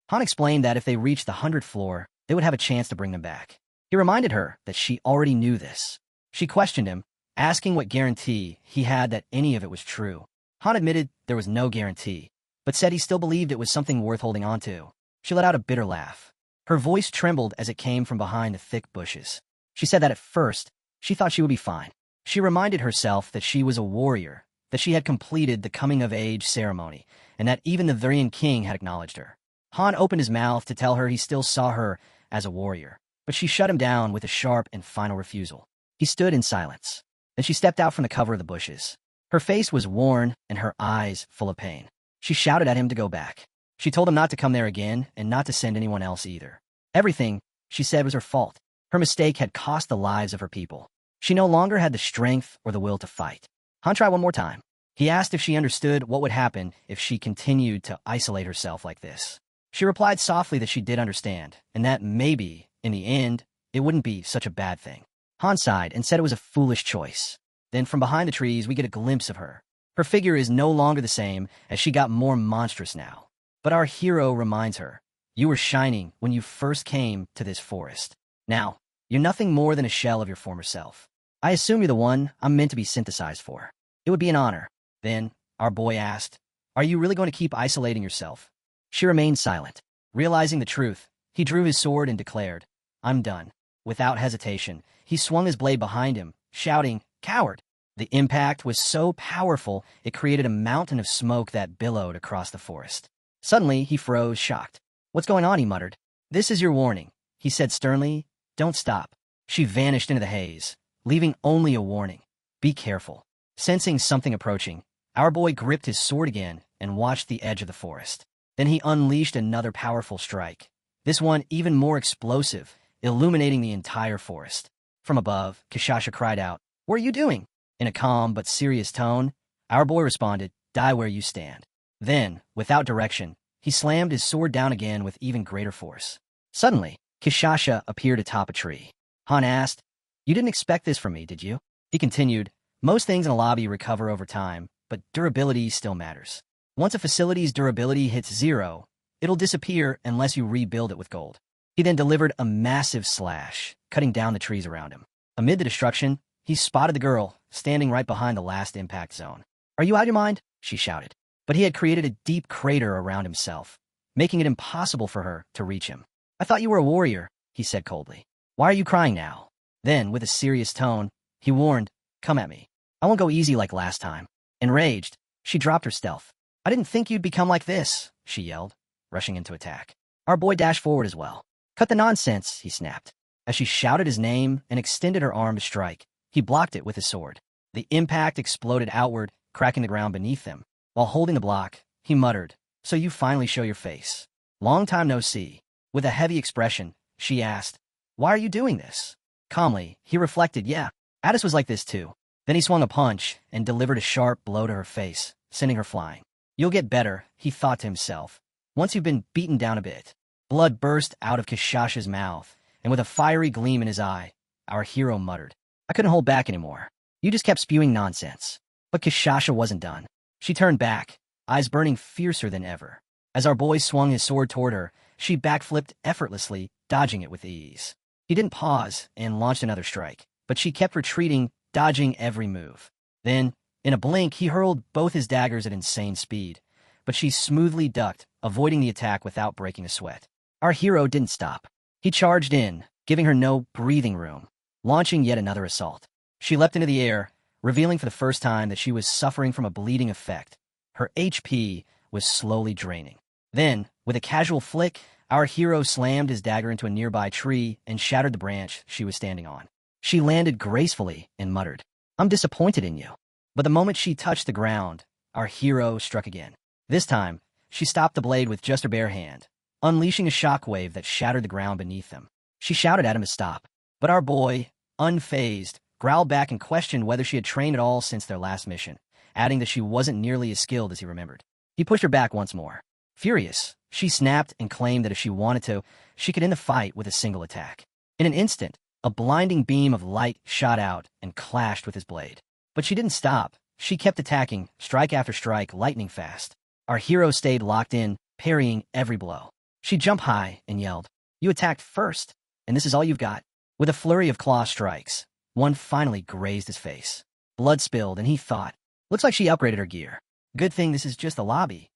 Han explained that if they reached the 100th floor, they would have a chance to bring them back. He reminded her that she already knew this. She questioned him, asking what guarantee he had that any of it was true. Han admitted there was no guarantee, but said he still believed it was something worth holding on to. She let out a bitter laugh. Her voice trembled as it came from behind the thick bushes. She said that at first, she thought she would be fine. She reminded herself that she was a warrior, that she had completed the coming-of-age ceremony, and that even the Varian king had acknowledged her. Han opened his mouth to tell her he still saw her as a warrior, but she shut him down with a sharp and final refusal. He stood in silence. Then she stepped out from the cover of the bushes. Her face was worn and her eyes full of pain. She shouted at him to go back. She told him not to come there again and not to send anyone else either. Everything, she said, was her fault. Her mistake had cost the lives of her people. She no longer had the strength or the will to fight. Han tried one more time. He asked if she understood what would happen if she continued to isolate herself like this. She replied softly that she did understand, and that maybe, in the end, it wouldn't be such a bad thing. Han sighed and said it was a foolish choice. Then from behind the trees, we get a glimpse of her. Her figure is no longer the same, as she got more monstrous now. But our hero reminds her, you were shining when you first came to this forest. Now, you're nothing more than a shell of your former self. I assume you're the one I'm meant to be synthesized for. It would be an honor. Then, our boy asked, are you really going to keep isolating yourself? She remained silent. Realizing the truth, he drew his sword and declared, I'm done. Without hesitation, he swung his blade behind him, shouting, coward! The impact was so powerful, it created a mountain of smoke that billowed across the forest. Suddenly, he froze, shocked. What's going on, he muttered. This is your warning, he said sternly. Don't stop. She vanished into the haze, leaving only a warning. Be careful. Sensing something approaching, our boy gripped his sword again and watched the edge of the forest. Then he unleashed another powerful strike, this one even more explosive, illuminating the entire forest. From above, Kishasha cried out, what are you doing? In a calm but serious tone, our boy responded, die where you stand. Then, without direction, he slammed his sword down again with even greater force. Suddenly, Kishasha appeared atop a tree. Han asked, you didn't expect this from me, did you? He continued, most things in a lobby recover over time, but durability still matters. Once a facility's durability hits 0, it'll disappear unless you rebuild it with gold. He then delivered a massive slash, cutting down the trees around him. Amid the destruction, he spotted the girl, standing right behind the last impact zone. Are you out of your mind? She shouted. But he had created a deep crater around himself, making it impossible for her to reach him. I thought you were a warrior, he said coldly. Why are you crying now? Then, with a serious tone, he warned, come at me. I won't go easy like last time. Enraged, she dropped her stealth. I didn't think you'd become like this, she yelled, rushing into attack. Our boy dashed forward as well. Cut the nonsense, he snapped. As she shouted his name and extended her arm to strike, he blocked it with his sword. The impact exploded outward, cracking the ground beneath him. While holding the block, he muttered, so you finally show your face. Long time no see. With a heavy expression, she asked, why are you doing this? Calmly, he reflected, yeah, Addis was like this too. Then he swung a punch and delivered a sharp blow to her face, sending her flying. You'll get better, he thought to himself, once you've been beaten down a bit. Blood burst out of Kishasha's mouth, and with a fiery gleam in his eye, our hero muttered, I couldn't hold back anymore. You just kept spewing nonsense. But Kishasha wasn't done. She turned back, eyes burning fiercer than ever. As our boy swung his sword toward her, she backflipped effortlessly, dodging it with ease. He didn't pause and launched another strike, but she kept retreating, dodging every move. Then, in a blink, he hurled both his daggers at insane speed, but she smoothly ducked, avoiding the attack without breaking a sweat. Our hero didn't stop. He charged in, giving her no breathing room, launching yet another assault. She leapt into the air, revealing for the first time that she was suffering from a bleeding effect. Her HP was slowly draining. Then, with a casual flick, our hero slammed his dagger into a nearby tree and shattered the branch she was standing on. She landed gracefully and muttered, I'm disappointed in you. But the moment she touched the ground, our hero struck again. This time, she stopped the blade with just her bare hand, unleashing a shockwave that shattered the ground beneath them. She shouted at him to stop. But our boy, unfazed, growled back and questioned whether she had trained at all since their last mission, adding that she wasn't nearly as skilled as he remembered. He pushed her back once more. Furious, she snapped and claimed that if she wanted to, she could end the fight with a single attack. In an instant, a blinding beam of light shot out and clashed with his blade. But she didn't stop. She kept attacking, strike after strike, lightning fast. Our hero stayed locked in, parrying every blow. She jumped high and yelled, "You attacked first, and this is all you've got." With a flurry of claw strikes, one finally grazed his face. Blood spilled, and he thought, looks like she upgraded her gear. Good thing this is just the lobby.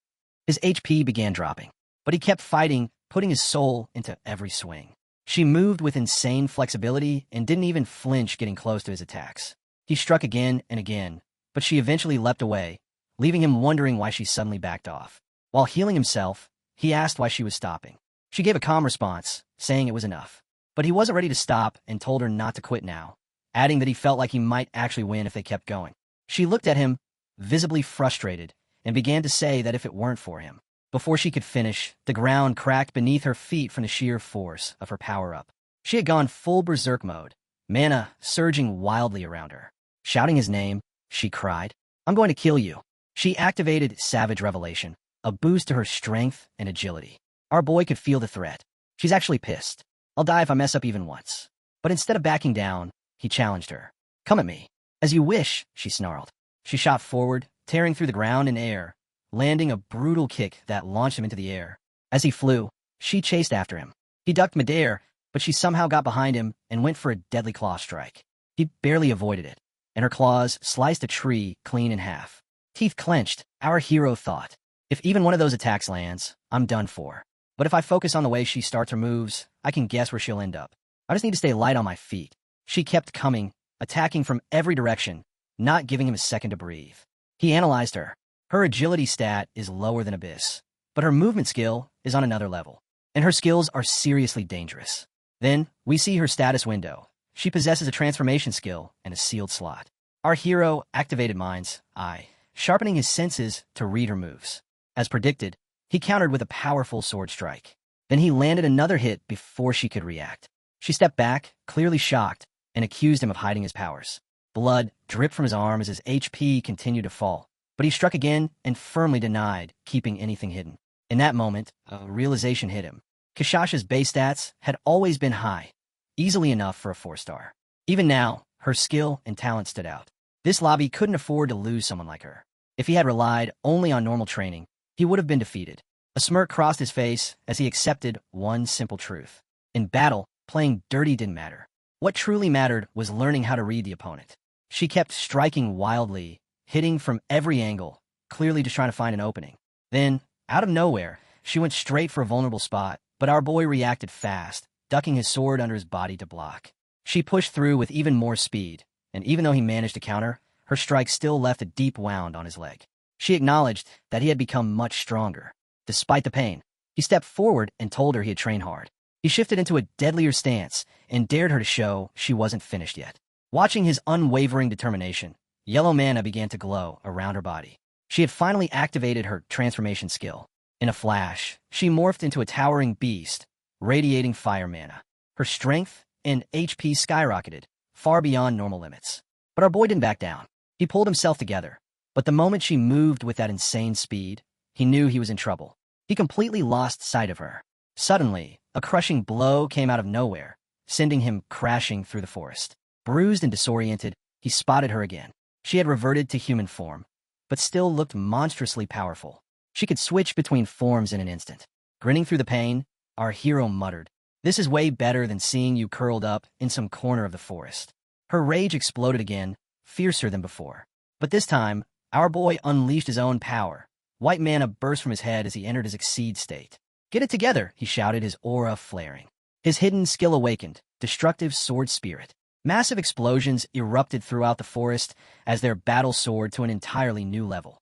His HP began dropping, but he kept fighting, putting his soul into every swing. She moved with insane flexibility and didn't even flinch getting close to his attacks. He struck again and again, but she eventually leapt away, leaving him wondering why she suddenly backed off. While healing himself, he asked why she was stopping. She gave a calm response, saying it was enough. But he wasn't ready to stop and told her not to quit now, adding that he felt like he might actually win if they kept going. She looked at him, visibly frustrated, and began to say that if it weren't for him. Before she could finish, the ground cracked beneath her feet from the sheer force of her power-up. She had gone full berserk mode, mana surging wildly around her. Shouting his name, she cried, "I'm going to kill you." She activated Savage Revelation, a boost to her strength and agility. Our boy could feel the threat. She's actually pissed. "I'll die if I mess up even once." But instead of backing down, he challenged her. "Come at me." "As you wish," she snarled. She shot forward, tearing through the ground and air, landing a brutal kick that launched him into the air. As he flew, she chased after him. He ducked midair, but she somehow got behind him and went for a deadly claw strike. He barely avoided it, and her claws sliced a tree clean in half. Teeth clenched, our hero thought, if even one of those attacks lands, I'm done for. But if I focus on the way she starts her moves, I can guess where she'll end up. I just need to stay light on my feet. She kept coming, attacking from every direction, not giving him a second to breathe. He analyzed her. Her agility stat is lower than Abyss, but her movement skill is on another level, and her skills are seriously dangerous. Then, we see her status window. She possesses a transformation skill and a sealed slot. Our hero activated Mind's Eye, sharpening his senses to read her moves. As predicted, he countered with a powerful sword strike. Then he landed another hit before she could react. She stepped back, clearly shocked, and accused him of hiding his powers. Blood dripped from his arm as his HP continued to fall. But he struck again and firmly denied keeping anything hidden. In that moment, a realization hit him. Kashasha's base stats had always been high, easily enough for a 4-star. Even now, her skill and talent stood out. This lobby couldn't afford to lose someone like her. If he had relied only on normal training, he would have been defeated. A smirk crossed his face as he accepted one simple truth. In battle, playing dirty didn't matter. What truly mattered was learning how to read the opponent. She kept striking wildly, hitting from every angle, clearly just trying to find an opening. Then, out of nowhere, she went straight for a vulnerable spot, but our boy reacted fast, ducking his sword under his body to block. She pushed through with even more speed, and even though he managed to counter, her strike still left a deep wound on his leg. She acknowledged that he had become much stronger. Despite the pain, he stepped forward and told her he had trained hard. He shifted into a deadlier stance and dared her to show she wasn't finished yet. Watching his unwavering determination, yellow mana began to glow around her body. She had finally activated her transformation skill. In a flash, she morphed into a towering beast, radiating fire mana. Her strength and HP skyrocketed, far beyond normal limits. But our boy didn't back down. He pulled himself together. But the moment she moved with that insane speed, he knew he was in trouble. He completely lost sight of her. Suddenly, a crushing blow came out of nowhere, sending him crashing through the forest. Bruised and disoriented, he spotted her again. She had reverted to human form, but still looked monstrously powerful. She could switch between forms in an instant. Grinning through the pain, our hero muttered, "This is way better than seeing you curled up in some corner of the forest." Her rage exploded again, fiercer than before. But this time, our boy unleashed his own power. White mana burst from his head as he entered his Exceed state. "Get it together," he shouted, his aura flaring. His hidden skill awakened, destructive sword spirit. Massive explosions erupted throughout the forest as their battle soared to an entirely new level.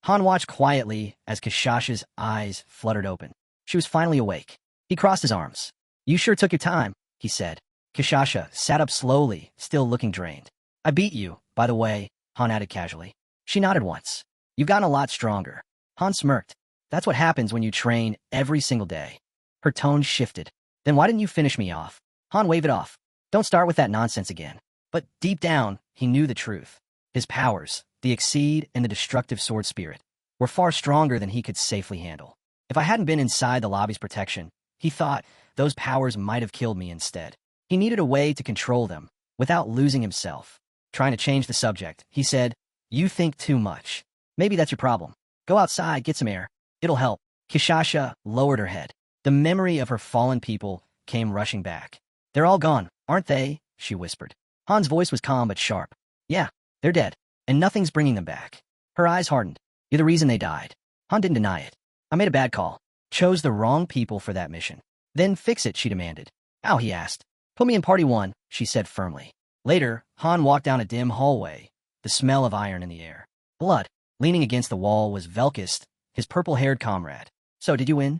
Han watched quietly as Kashasha's eyes fluttered open. She was finally awake. He crossed his arms. "You sure took your time," he said. Kashasha sat up slowly, still looking drained. "I beat you, by the way," Han added casually. She nodded once. "You've gotten a lot stronger." Han smirked. "That's what happens when you train every single day." Her tone shifted. "Then why didn't you finish me off?" Han waved it off. Don't start with that nonsense again. But deep down, he knew the truth. His powers, the Exceed and the destructive sword spirit, were far stronger than he could safely handle. If I hadn't been inside the lobby's protection, he thought, those powers might have killed me instead. He needed a way to control them, without losing himself. Trying to change the subject, he said, "You think too much. Maybe that's your problem. Go outside, get some air. It'll help." Kishasha lowered her head. The memory of her fallen people came rushing back. "They're all gone, aren't they?" she whispered. Han's voice was calm but sharp. "Yeah, they're dead, and nothing's bringing them back." Her eyes hardened. "You're the reason they died." Han didn't deny it. "I made a bad call. Chose the wrong people for that mission." "Then fix it," she demanded. "How?" he asked. "Put me in party 1, she said firmly. Later, Han walked down a dim hallway, the smell of iron in the air. Blood. Leaning against the wall was Velkist, his purple-haired comrade. "So, did you win?"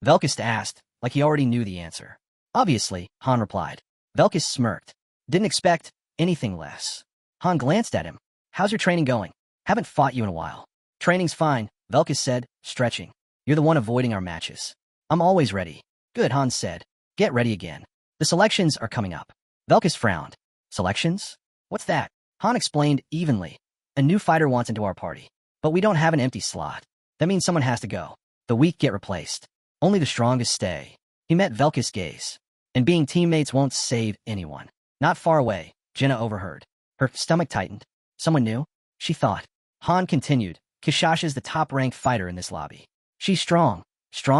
Velkist asked, like he already knew the answer. "Obviously," Han replied. Velkist smirked. "Didn't expect anything less." Han glanced at him. "How's your training going?" "Haven't fought you in a while." "Training's fine," Velkist said, stretching. "You're the one avoiding our matches." "I'm always ready." "Good," Han said. "Get ready again. The selections are coming up." Velkist frowned. "Selections? What's that?" Han explained evenly. "A new fighter wants into our party. But we don't have an empty slot. That means someone has to go. The weak get replaced. Only the strongest stay." He met Velkist's gaze. "And being teammates won't save anyone." Not far away, Jenna overheard. Her stomach tightened. "Someone new?" she thought. Han continued. "Kishasha's the top-ranked fighter in this lobby. She's strong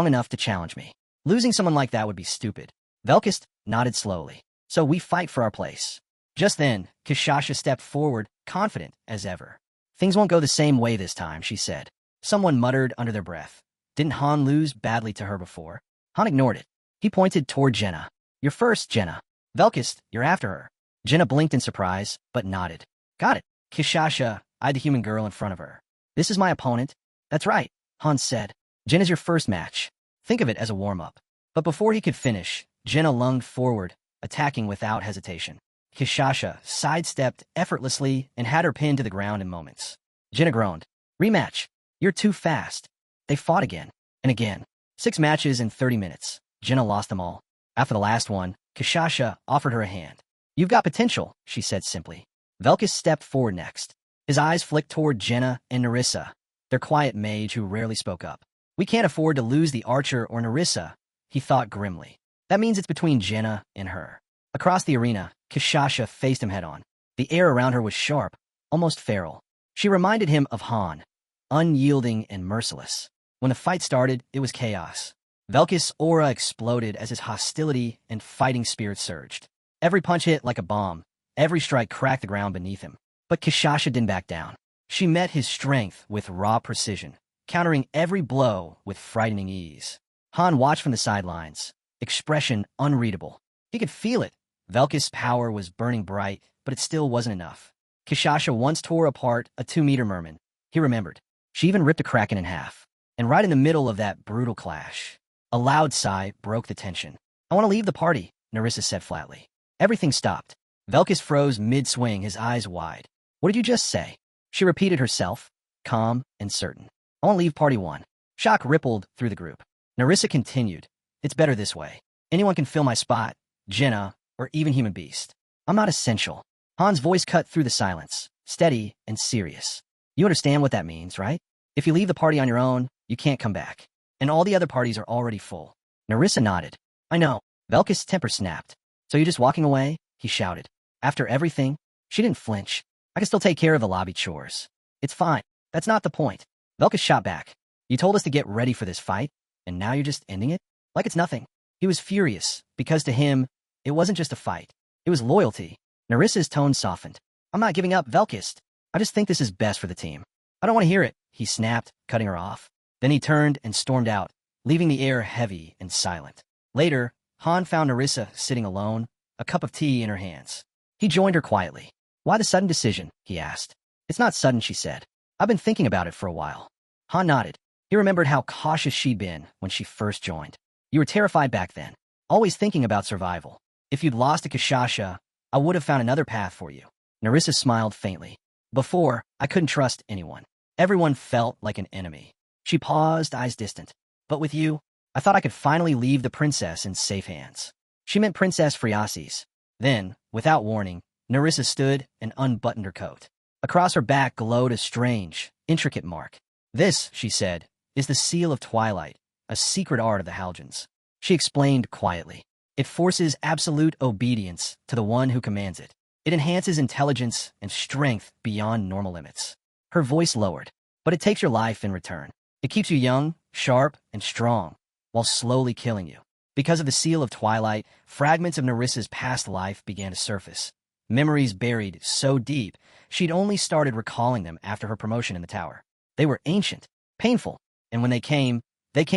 enough to challenge me. Losing someone like that would be stupid." Velkist nodded slowly. "So we fight for our place." Just then, Kishasha stepped forward, confident as ever. "Things won't go the same way this time," she said. Someone muttered under their breath. Didn't Han lose badly to her before? Han ignored it. He pointed toward Jenna. "You're first, Jenna." "Velkist, you're after her." Jenna blinked in surprise, but nodded. "Got it." Kishasha eyed the human girl in front of her. "This is my opponent." "That's right," Han said. "Jenna's your first match. Think of it as a warm-up." But before he could finish, Jenna lunged forward, attacking without hesitation. Kishasha sidestepped effortlessly and had her pinned to the ground in moments. Jenna groaned. "Rematch. You're too fast." They fought again and again. 6 matches in 30 minutes. Jenna lost them all. After the last one, Kishasha offered her a hand. "You've got potential," she said simply. Velkist stepped forward next. His eyes flicked toward Jenna and Narissa, their quiet mage who rarely spoke up. "We can't afford to lose the archer or Narissa," he thought grimly. "That means it's between Jenna and her." Across the arena, Kishasha faced him head-on. The air around her was sharp, almost feral. She reminded him of Han, unyielding and merciless. When the fight started, it was chaos. Velkist's aura exploded as his hostility and fighting spirit surged. Every punch hit like a bomb. Every strike cracked the ground beneath him. But Kishasha didn't back down. She met his strength with raw precision, countering every blow with frightening ease. Han watched from the sidelines, expression unreadable. He could feel it. Velkist's power was burning bright, but it still wasn't enough. Kishasha once tore apart a 2-meter merman. He remembered. She even ripped a kraken in half. And right in the middle of that brutal clash, a loud sigh broke the tension. "I want to leave the party," Narissa said flatly. Everything stopped. Velkist froze mid-swing, his eyes wide. "What did you just say?" She repeated herself, calm and certain. "I want to leave party 1. Shock rippled through the group. Narissa continued. "It's better this way. Anyone can fill my spot, Jenna, or even Human Beast. I'm not essential." Han's voice cut through the silence, steady and serious. "You understand what that means, right? If you leave the party on your own, you can't come back. And all the other parties are already full." Narissa nodded. "I know." Velkist's temper snapped. "So you're just walking away?" he shouted. "After everything?" She didn't flinch. "I can still take care of the lobby chores." "It's fine. That's not the point." Velkist shot back. "You told us to get ready for this fight, and now you're just ending it? Like it's nothing." He was furious, because to him, it wasn't just a fight. It was loyalty. Narissa's tone softened. "I'm not giving up, Velkist. I just think this is best for the team." "I don't want to hear it," he snapped, cutting her off. Then he turned and stormed out, leaving the air heavy and silent. Later, Han found Narissa sitting alone, a cup of tea in her hands. He joined her quietly. "Why the sudden decision?" he asked. "It's not sudden," she said. "I've been thinking about it for a while." Han nodded. He remembered how cautious she'd been when she first joined. "You were terrified back then, always thinking about survival. If you'd lost to Kishasha, I would have found another path for you." Narissa smiled faintly. "Before, I couldn't trust anyone. Everyone felt like an enemy." She paused, eyes distant. "But with you, I thought I could finally leave the princess in safe hands." She meant Princess Friasis. Then, without warning, Nerissa stood and unbuttoned her coat. Across her back glowed a strange, intricate mark. This, she said, is the seal of twilight, a secret art of the Halgens. She explained quietly. It forces absolute obedience to the one who commands it. It enhances intelligence and strength beyond normal limits. Her voice lowered, but it takes your life in return. It keeps you young, sharp, and strong, while slowly killing you. Because of the seal of twilight, fragments of Nerissa's past life began to surface. Memories buried so deep, she'd only started recalling them after her promotion in the tower. They were ancient, painful, and when they came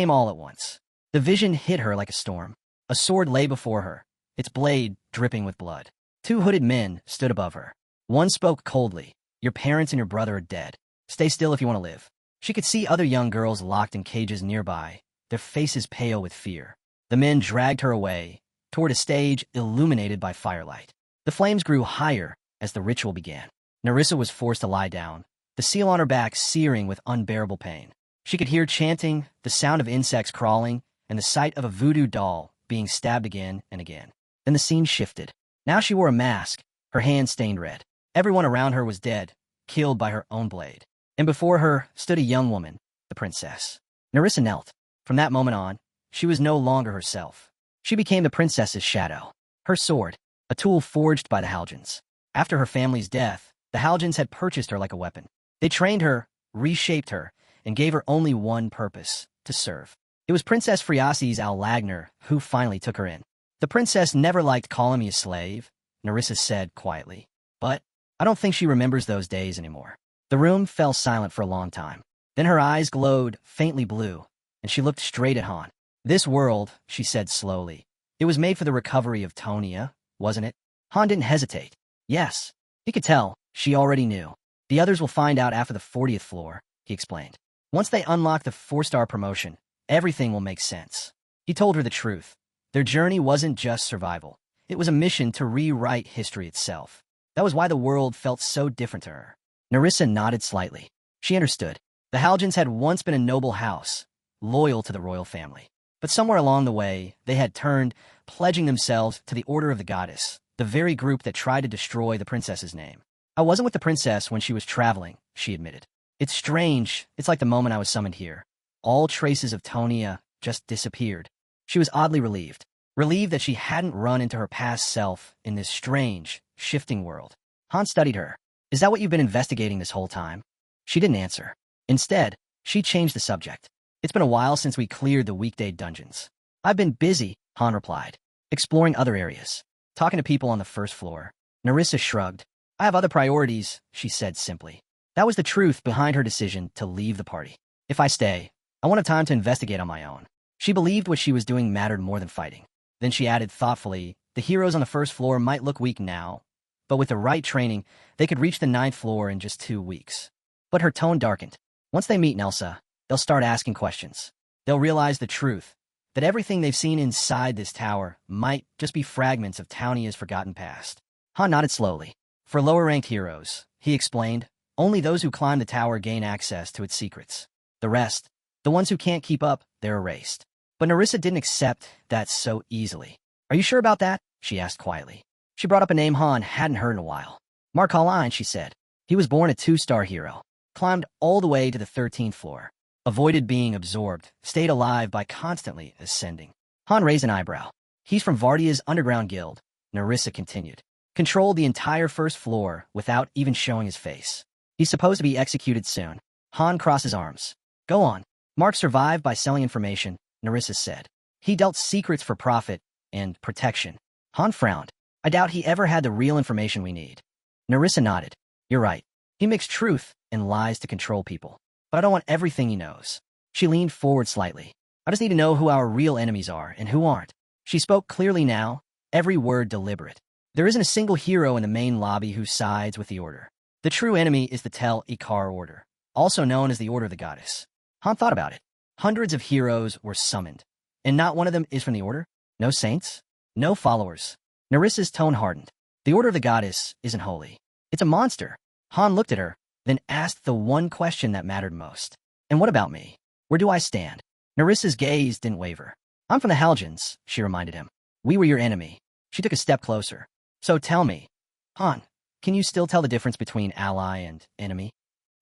all at once. The vision hit her like a storm. A sword lay before her, its blade dripping with blood. Two hooded men stood above her. One spoke coldly. Your parents and your brother are dead. Stay still if you want to live. She could see other young girls locked in cages nearby, their faces pale with fear. The men dragged her away, toward a stage illuminated by firelight. The flames grew higher as the ritual began. Nerissa was forced to lie down, the seal on her back searing with unbearable pain. She could hear chanting, the sound of insects crawling, and the sight of a voodoo doll being stabbed again and again. Then the scene shifted. Now she wore a mask, her hands stained red. Everyone around her was dead, killed by her own blade. And before her stood a young woman, the princess. Nerissa knelt. From that moment on, she was no longer herself. She became the princess's shadow. Her sword, a tool forged by the Halgens. After her family's death, the Halgens had purchased her like a weapon. They trained her, reshaped her, and gave her only one purpose, to serve. It was Princess Friasis Al-Lagner who finally took her in. The princess never liked calling me a slave, Nerissa said quietly. But I don't think she remembers those days anymore. The room fell silent for a long time. Then her eyes glowed faintly blue, and she looked straight at Han. This world, she said slowly, it was made for the recovery of Tonia, wasn't it? Han didn't hesitate. Yes. He could tell. She already knew. The others will find out after the 40th floor, he explained. Once they unlock the 4-star promotion, everything will make sense. He told her the truth. Their journey wasn't just survival. It was a mission to rewrite history itself. That was why the world felt so different to her. Nerissa nodded slightly. She understood. The Halgens had once been a noble house, loyal to the royal family. But somewhere along the way, they had turned, pledging themselves to the Order of the Goddess, the very group that tried to destroy the princess's name. I wasn't with the princess when she was traveling, she admitted. It's strange. It's like the moment I was summoned here. All traces of Tonia just disappeared. She was oddly relieved. Relieved that she hadn't run into her past self in this strange, shifting world. Han studied her. Is that what you've been investigating this whole time? She didn't answer. Instead, she changed the subject. It's been a while since we cleared the weekday dungeons. I've been busy, Han replied, exploring other areas, talking to people on the 1st floor. Nerissa shrugged. I have other priorities, she said simply. That was the truth behind her decision to leave the party. If I stay, I wanted time to investigate on my own. She believed what she was doing mattered more than fighting. Then she added thoughtfully, the heroes on the 1st floor might look weak now, but with the right training, they could reach the 9th floor in just 2 weeks. But her tone darkened. Once they meet Nelsa, they'll start asking questions. They'll realize the truth, that everything they've seen inside this tower might just be fragments of Townia's forgotten past. Han nodded slowly. For lower-ranked heroes, he explained, only those who climb the tower gain access to its secrets. The rest, the ones who can't keep up, they're erased. But Nerissa didn't accept that so easily. Are you sure about that? She asked quietly. She brought up a name Han hadn't heard in a while. Mark Hallline, she said. He was born a 2-star hero, climbed all the way to the 13th floor, avoided being absorbed, stayed alive by constantly ascending. Han raised an eyebrow. He's from Vardia's underground guild, Nerissa continued. Controlled the entire 1st floor without even showing his face. He's supposed to be executed soon. Han crossed his arms. Go on. Mark survived by selling information, Nerissa said. He dealt secrets for profit and protection. Han frowned. I doubt he ever had the real information we need. Nerissa nodded. You're right. He mixed truth and lies to control people. But I don't want everything he knows. She leaned forward slightly. I just need to know who our real enemies are and who aren't. She spoke clearly now, every word deliberate. There isn't a single hero in the main lobby who sides with the Order. The true enemy is the Tel Ikar Order, also known as the Order of the Goddess. Han thought about it. Hundreds of heroes were summoned, and not one of them is from the Order? No saints? No followers? Nerissa's tone hardened. The Order of the Goddess isn't holy. It's a monster. Han looked at her, then asked the one question that mattered most. And what about me? Where do I stand? Nerissa's gaze didn't waver. I'm from the Halgens, she reminded him. We were your enemy. She took a step closer. So tell me, Han, can you still tell the difference between ally and enemy?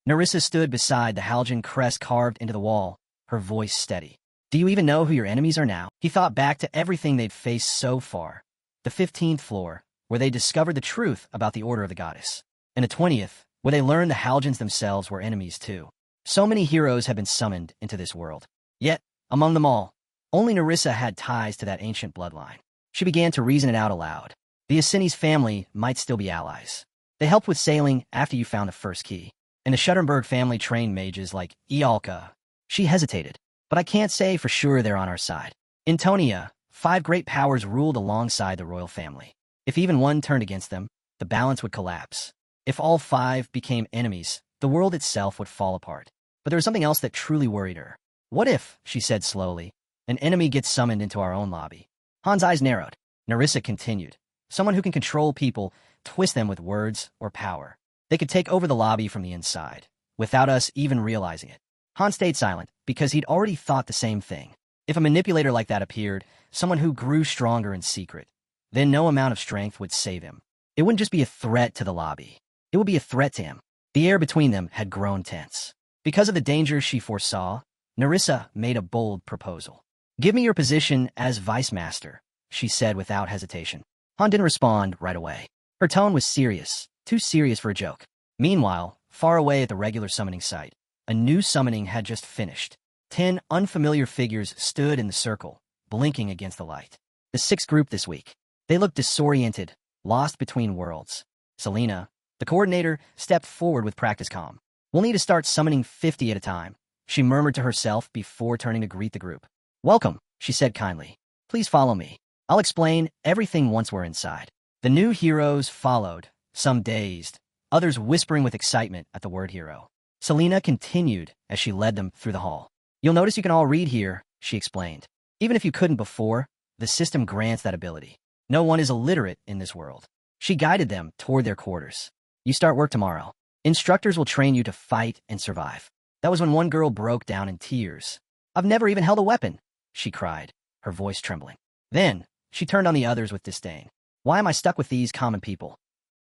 Nerissa stood beside the Haljan crest carved into the wall, her voice steady. Do you even know who your enemies are now? He thought back to everything they'd faced so far. The 15th floor, where they discovered the truth about the Order of the Goddess. And the 20th, where they learned the Haljans themselves were enemies too. So many heroes had been summoned into this world. Yet, among them all, only Nerissa had ties to that ancient bloodline. She began to reason it out aloud. The Asini's family might still be allies. They helped with sailing after you found the first key. And the Schuttenberg family trained mages like Ialka. She hesitated, but I can't say for sure they're on our side. In Tonia, 5 great powers ruled alongside the royal family. If even one turned against them, the balance would collapse. If all 5 became enemies, the world itself would fall apart. But there was something else that truly worried her. What if, she said slowly, an enemy gets summoned into our own lobby? Han's eyes narrowed. Nerissa continued. Someone who can control people, twist them with words or power. They could take over the lobby from the inside, without us even realizing it. Han stayed silent, because he'd already thought the same thing. If a manipulator like that appeared, someone who grew stronger in secret, then no amount of strength would save him. It wouldn't just be a threat to the lobby. It would be a threat to him. The air between them had grown tense. Because of the danger she foresaw, Nerissa made a bold proposal. Give me your position as Vice Master, she said without hesitation. Han didn't respond right away. Her tone was serious, too serious for a joke. Meanwhile, far away at the regular summoning site, a new summoning had just finished. 10 unfamiliar figures stood in the circle, blinking against the light. The 6th group this week. They looked disoriented, lost between worlds. Selena, the coordinator, stepped forward with practice calm. We'll need to start summoning 50 at a time, she murmured to herself before turning to greet the group. Welcome, she said kindly. Please follow me. I'll explain everything once we're inside. The new heroes followed, some dazed, others whispering with excitement at the word hero. Selena continued as she led them through the hall. You'll notice you can all read here, she explained. Even if you couldn't before, the system grants that ability. No one is illiterate in this world. She guided them toward their quarters. You start work tomorrow. Instructors will train you to fight and survive. That was when one girl broke down in tears. I've never even held a weapon, she cried, her voice trembling. Then, she turned on the others with disdain. Why am I stuck with these common people?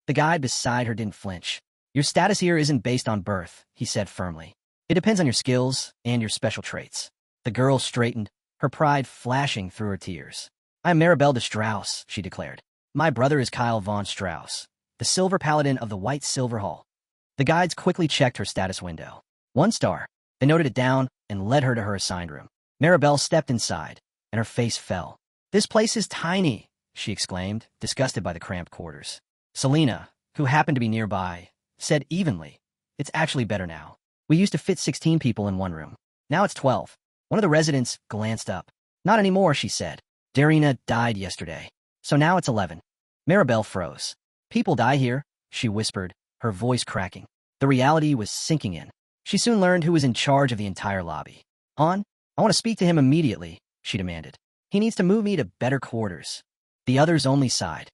The guy beside her didn't flinch. Your status here isn't based on birth, he said firmly. It depends on your skills and your special traits. The girl straightened, her pride flashing through her tears. I'm Maribel de Strauss, she declared. My brother is Kyle von Strauss, the silver paladin of the White Silver Hall. The guides quickly checked her status window. 1 star. They noted it down and led her to her assigned room. Maribel stepped inside, and her face fell. This place is tiny, she exclaimed, disgusted by the cramped quarters. Selena, who happened to be nearby, said evenly, it's actually better now. We used to fit 16 people in one room. Now it's 12. One of the residents glanced up. Not anymore, she said. Darina died yesterday. So now it's 11. Maribel froze. People die here, she whispered, her voice cracking. The reality was sinking in. She soon learned who was in charge of the entire lobby. Han, I want to speak to him immediately, she demanded. He needs to move me to better quarters. The others only sighed.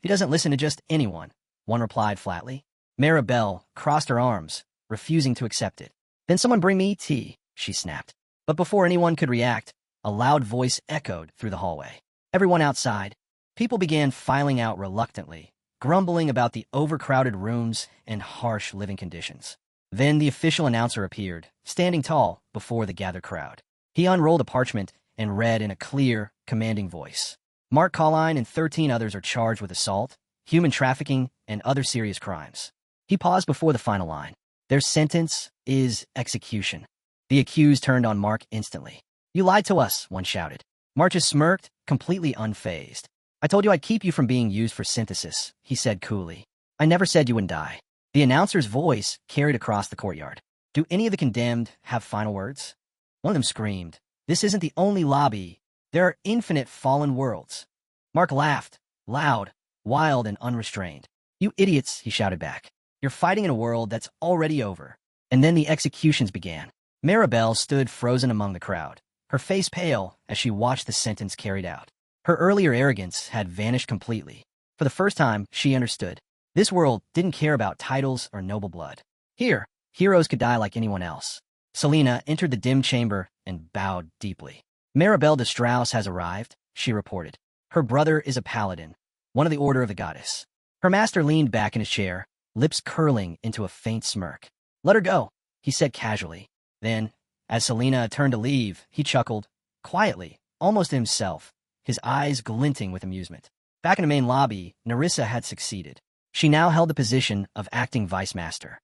He doesn't listen to just anyone, one replied flatly. Maribel crossed her arms, refusing to accept it. Then someone bring me tea, she snapped. But before anyone could react, a loud voice echoed through the hallway. Everyone outside. People began filing out reluctantly, grumbling about the overcrowded rooms and harsh living conditions. Then the official announcer appeared, standing tall before the gathered crowd. He unrolled a parchment and read in a clear, commanding voice. Mark Colline and 13 others are charged with assault, human trafficking, and other serious crimes. He paused before the final line. Their sentence is execution. The accused turned on Mark instantly. You lied to us, one shouted. Marchus smirked, completely unfazed. I told you I'd keep you from being used for synthesis, he said coolly. I never said you wouldn't die. The announcer's voice carried across the courtyard. Do any of the condemned have final words? One of them screamed. This isn't the only lobby. There are infinite fallen worlds. Mark laughed, loud, wild, and unrestrained. You idiots, he shouted back. You're fighting in a world that's already over. And then the executions began. Maribel stood frozen among the crowd, her face pale as she watched the sentence carried out. Her earlier arrogance had vanished completely. For the first time, she understood. This world didn't care about titles or noble blood. Here, heroes could die like anyone else. Selena entered the dim chamber and bowed deeply. Maribel de Strauss has arrived, she reported. Her brother is a paladin, one of the Order of the Goddess. Her master leaned back in his chair, lips curling into a faint smirk. Let her go, he said casually. Then, as Selena turned to leave, he chuckled, quietly, almost to himself, his eyes glinting with amusement. Back in the main lobby, Nerissa had succeeded. She now held the position of acting vice master.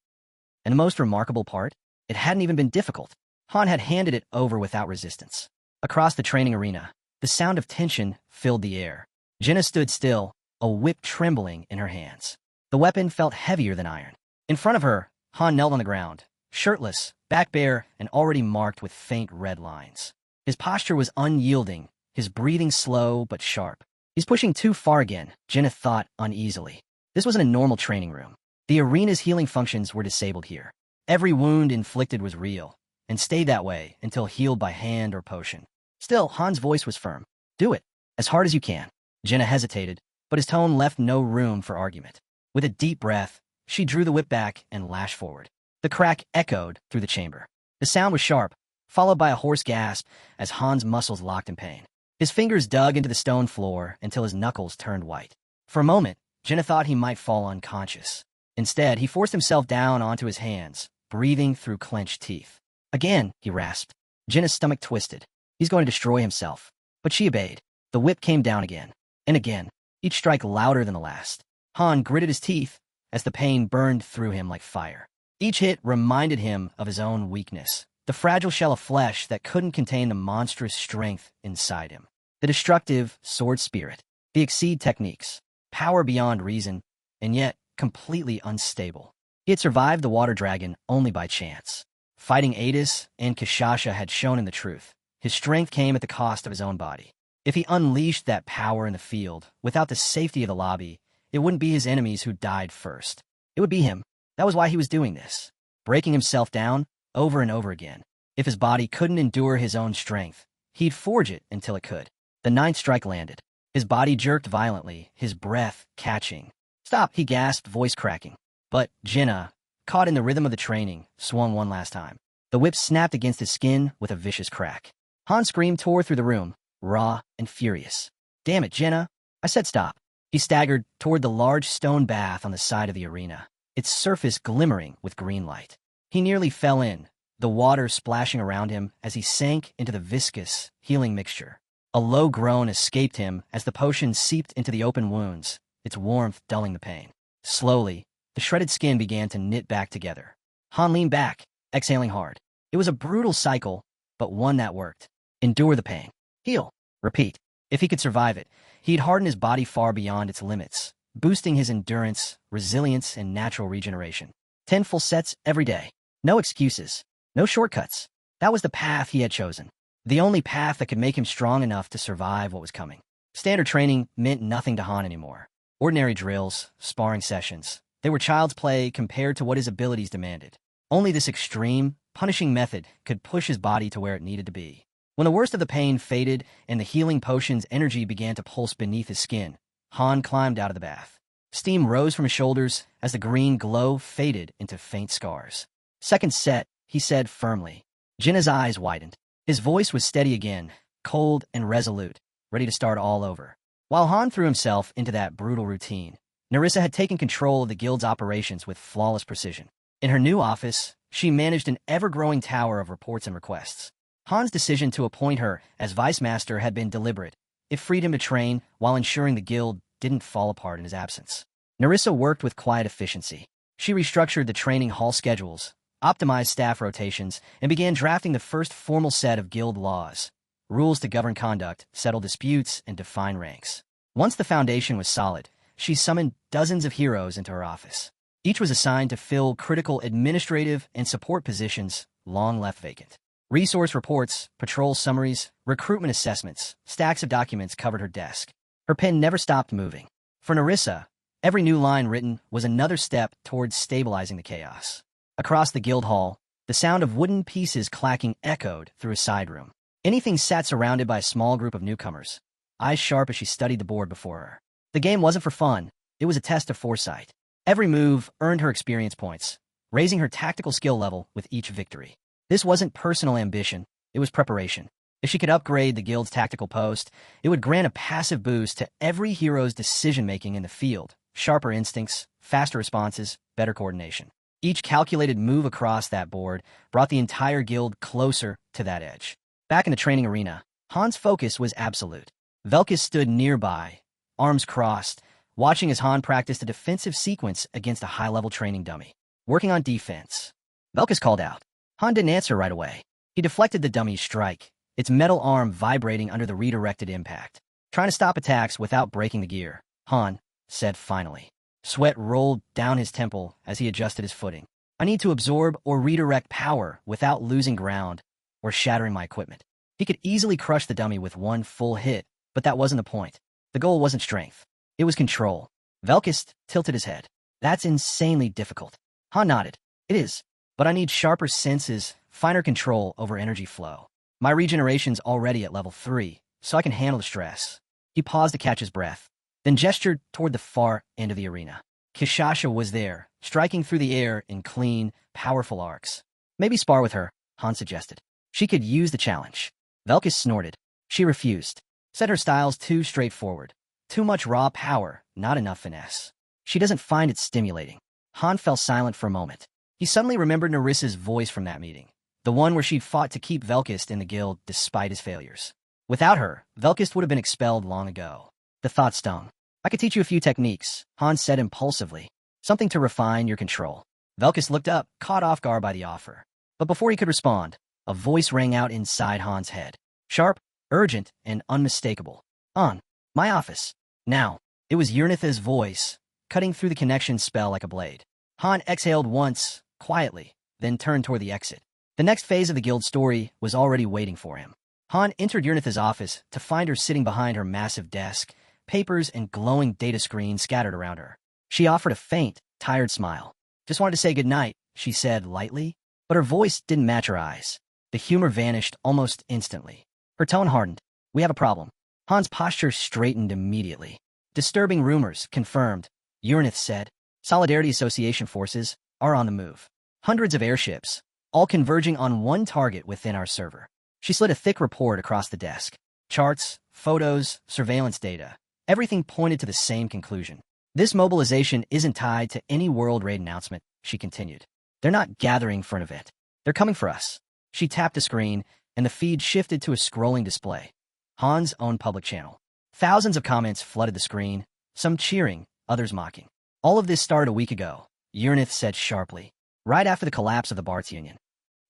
And the most remarkable part? It hadn't even been difficult. Han had handed it over without resistance. Across the training arena, the sound of tension filled the air. Jenna stood still, a whip trembling in her hands. The weapon felt heavier than iron. In front of her, Han knelt on the ground, shirtless, back bare, and already marked with faint red lines. His posture was unyielding, his breathing slow but sharp. He's pushing too far again, Jenna thought uneasily. This wasn't a normal training room. The arena's healing functions were disabled here. Every wound inflicted was real, and stayed that way until healed by hand or potion. Still, Han's voice was firm. Do it, as hard as you can. Jenna hesitated, but his tone left no room for argument. With a deep breath, she drew the whip back and lashed forward. The crack echoed through the chamber. The sound was sharp, followed by a hoarse gasp as Han's muscles locked in pain. His fingers dug into the stone floor until his knuckles turned white. For a moment, Jenna thought he might fall unconscious. Instead, he forced himself down onto his hands, breathing through clenched teeth. Again, he rasped. Jenna's stomach twisted. He's going to destroy himself. But she obeyed. The whip came down again, and again, each strike louder than the last. Han gritted his teeth as the pain burned through him like fire. Each hit reminded him of his own weakness, the fragile shell of flesh that couldn't contain the monstrous strength inside him. The destructive sword spirit, the exceed techniques, power beyond reason, and yet completely unstable. He had survived the water dragon only by chance. Fighting Adis and Kishasha had shown him the truth. His strength came at the cost of his own body. If he unleashed that power in the field, without the safety of the lobby, it wouldn't be his enemies who died first. It would be him. That was why he was doing this, breaking himself down over and over again. If his body couldn't endure his own strength, he'd forge it until it could. The ninth strike landed. His body jerked violently, his breath catching. Stop, he gasped, voice cracking. But Jenna, caught in the rhythm of the training, swung one last time. The whip snapped against his skin with a vicious crack. Han's scream tore through the room, raw and furious. Damn it, Jenna. I said stop. He staggered toward the large stone bath on the side of the arena, its surface glimmering with green light. He nearly fell in, the water splashing around him as he sank into the viscous, healing mixture. A low groan escaped him as the potion seeped into the open wounds, its warmth dulling the pain. Slowly, the shredded skin began to knit back together. Han leaned back, exhaling hard. It was a brutal cycle, but one that worked. Endure the pain. Heal. Repeat. If he could survive it, he'd harden his body far beyond its limits, boosting his endurance, resilience, and natural regeneration. 10 full sets every day. No excuses. No shortcuts. That was the path he had chosen. The only path that could make him strong enough to survive what was coming. Standard training meant nothing to Han anymore. Ordinary drills, sparring sessions. They were child's play compared to what his abilities demanded. Only this extreme, punishing method could push his body to where it needed to be. When the worst of the pain faded and the healing potion's energy began to pulse beneath his skin, Han climbed out of the bath. Steam rose from his shoulders as the green glow faded into faint scars. Second set, he said firmly. Jenna's eyes widened. His voice was steady again, cold and resolute, ready to start all over. While Han threw himself into that brutal routine, Nerissa had taken control of the guild's operations with flawless precision. In her new office, she managed an ever-growing tower of reports and requests. Han's decision to appoint her as vice master had been deliberate. It freed him to train while ensuring the guild didn't fall apart in his absence. Nerissa worked with quiet efficiency. She restructured the training hall schedules, optimized staff rotations, and began drafting the first formal set of guild laws, rules to govern conduct, settle disputes, and define ranks. Once the foundation was solid, she summoned dozens of heroes into her office. Each was assigned to fill critical administrative and support positions long left vacant. Resource reports, patrol summaries, recruitment assessments, stacks of documents covered her desk. Her pen never stopped moving. For Nerissa, every new line written was another step towards stabilizing the chaos. Across the guild hall, the sound of wooden pieces clacking echoed through a side room. Anything sat surrounded by a small group of newcomers, eyes sharp as she studied the board before her. The game wasn't for fun, it was a test of foresight. Every move earned her experience points, raising her tactical skill level with each victory. This wasn't personal ambition, it was preparation. If she could upgrade the guild's tactical post, it would grant a passive boost to every hero's decision-making in the field. Sharper instincts, faster responses, better coordination. Each calculated move across that board brought the entire guild closer to that edge. Back in the training arena, Han's focus was absolute. Velkus stood nearby, arms crossed, watching as Han practiced a defensive sequence against a high-level training dummy. Working on defense. Velkus called out. Han didn't answer right away. He deflected the dummy's strike, its metal arm vibrating under the redirected impact. Trying to stop attacks without breaking the gear, Han said finally. Sweat rolled down his temple as he adjusted his footing. I need to absorb or redirect power without losing ground or shattering my equipment. He could easily crush the dummy with one full hit, but that wasn't the point. The goal wasn't strength. It was control. Velkus tilted his head. That's insanely difficult. Han nodded. It is, but I need sharper senses, finer control over energy flow. My regeneration's already at level 3, so I can handle the stress. He paused to catch his breath, then gestured toward the far end of the arena. Kishasha was there, striking through the air in clean, powerful arcs. Maybe spar with her, Han suggested. She could use the challenge. Velkus snorted. She refused. Said her style's too straightforward. Too much raw power, not enough finesse. She doesn't find it stimulating. Han fell silent for a moment. He suddenly remembered Nerissa's voice from that meeting, the one where she'd fought to keep Velkus in the guild despite his failures. Without her, Velkus would have been expelled long ago. The thought stung. I could teach you a few techniques, Han said impulsively. Something to refine your control. Velkus looked up, caught off guard by the offer. But before he could respond, a voice rang out inside Han's head. Sharp, urgent, and unmistakable. On. My office. Now. It was Urnitha's voice, cutting through the connection spell like a blade. Han exhaled once, quietly, then turned toward the exit. The next phase of the guild story was already waiting for him. Han entered Urnitha's office to find her sitting behind her massive desk, papers and glowing data screens scattered around her. She offered a faint, tired smile. Just wanted to say goodnight, she said lightly, but her voice didn't match her eyes. The humor vanished almost instantly. Her tone hardened. We have a problem. Han's posture straightened immediately. Disturbing rumors, confirmed. Urnith said. Solidarity Association forces are on the move. Hundreds of airships, all converging on one target within our server. She slid a thick report across the desk. Charts, photos, surveillance data. Everything pointed to the same conclusion. This mobilization isn't tied to any world raid announcement, she continued. They're not gathering for an event. They're coming for us. She tapped the screen, and the feed shifted to a scrolling display. Han's own public channel. Thousands of comments flooded the screen, some cheering, others mocking. All of this started a week ago, Urnith said sharply, right after the collapse of the Barts Union.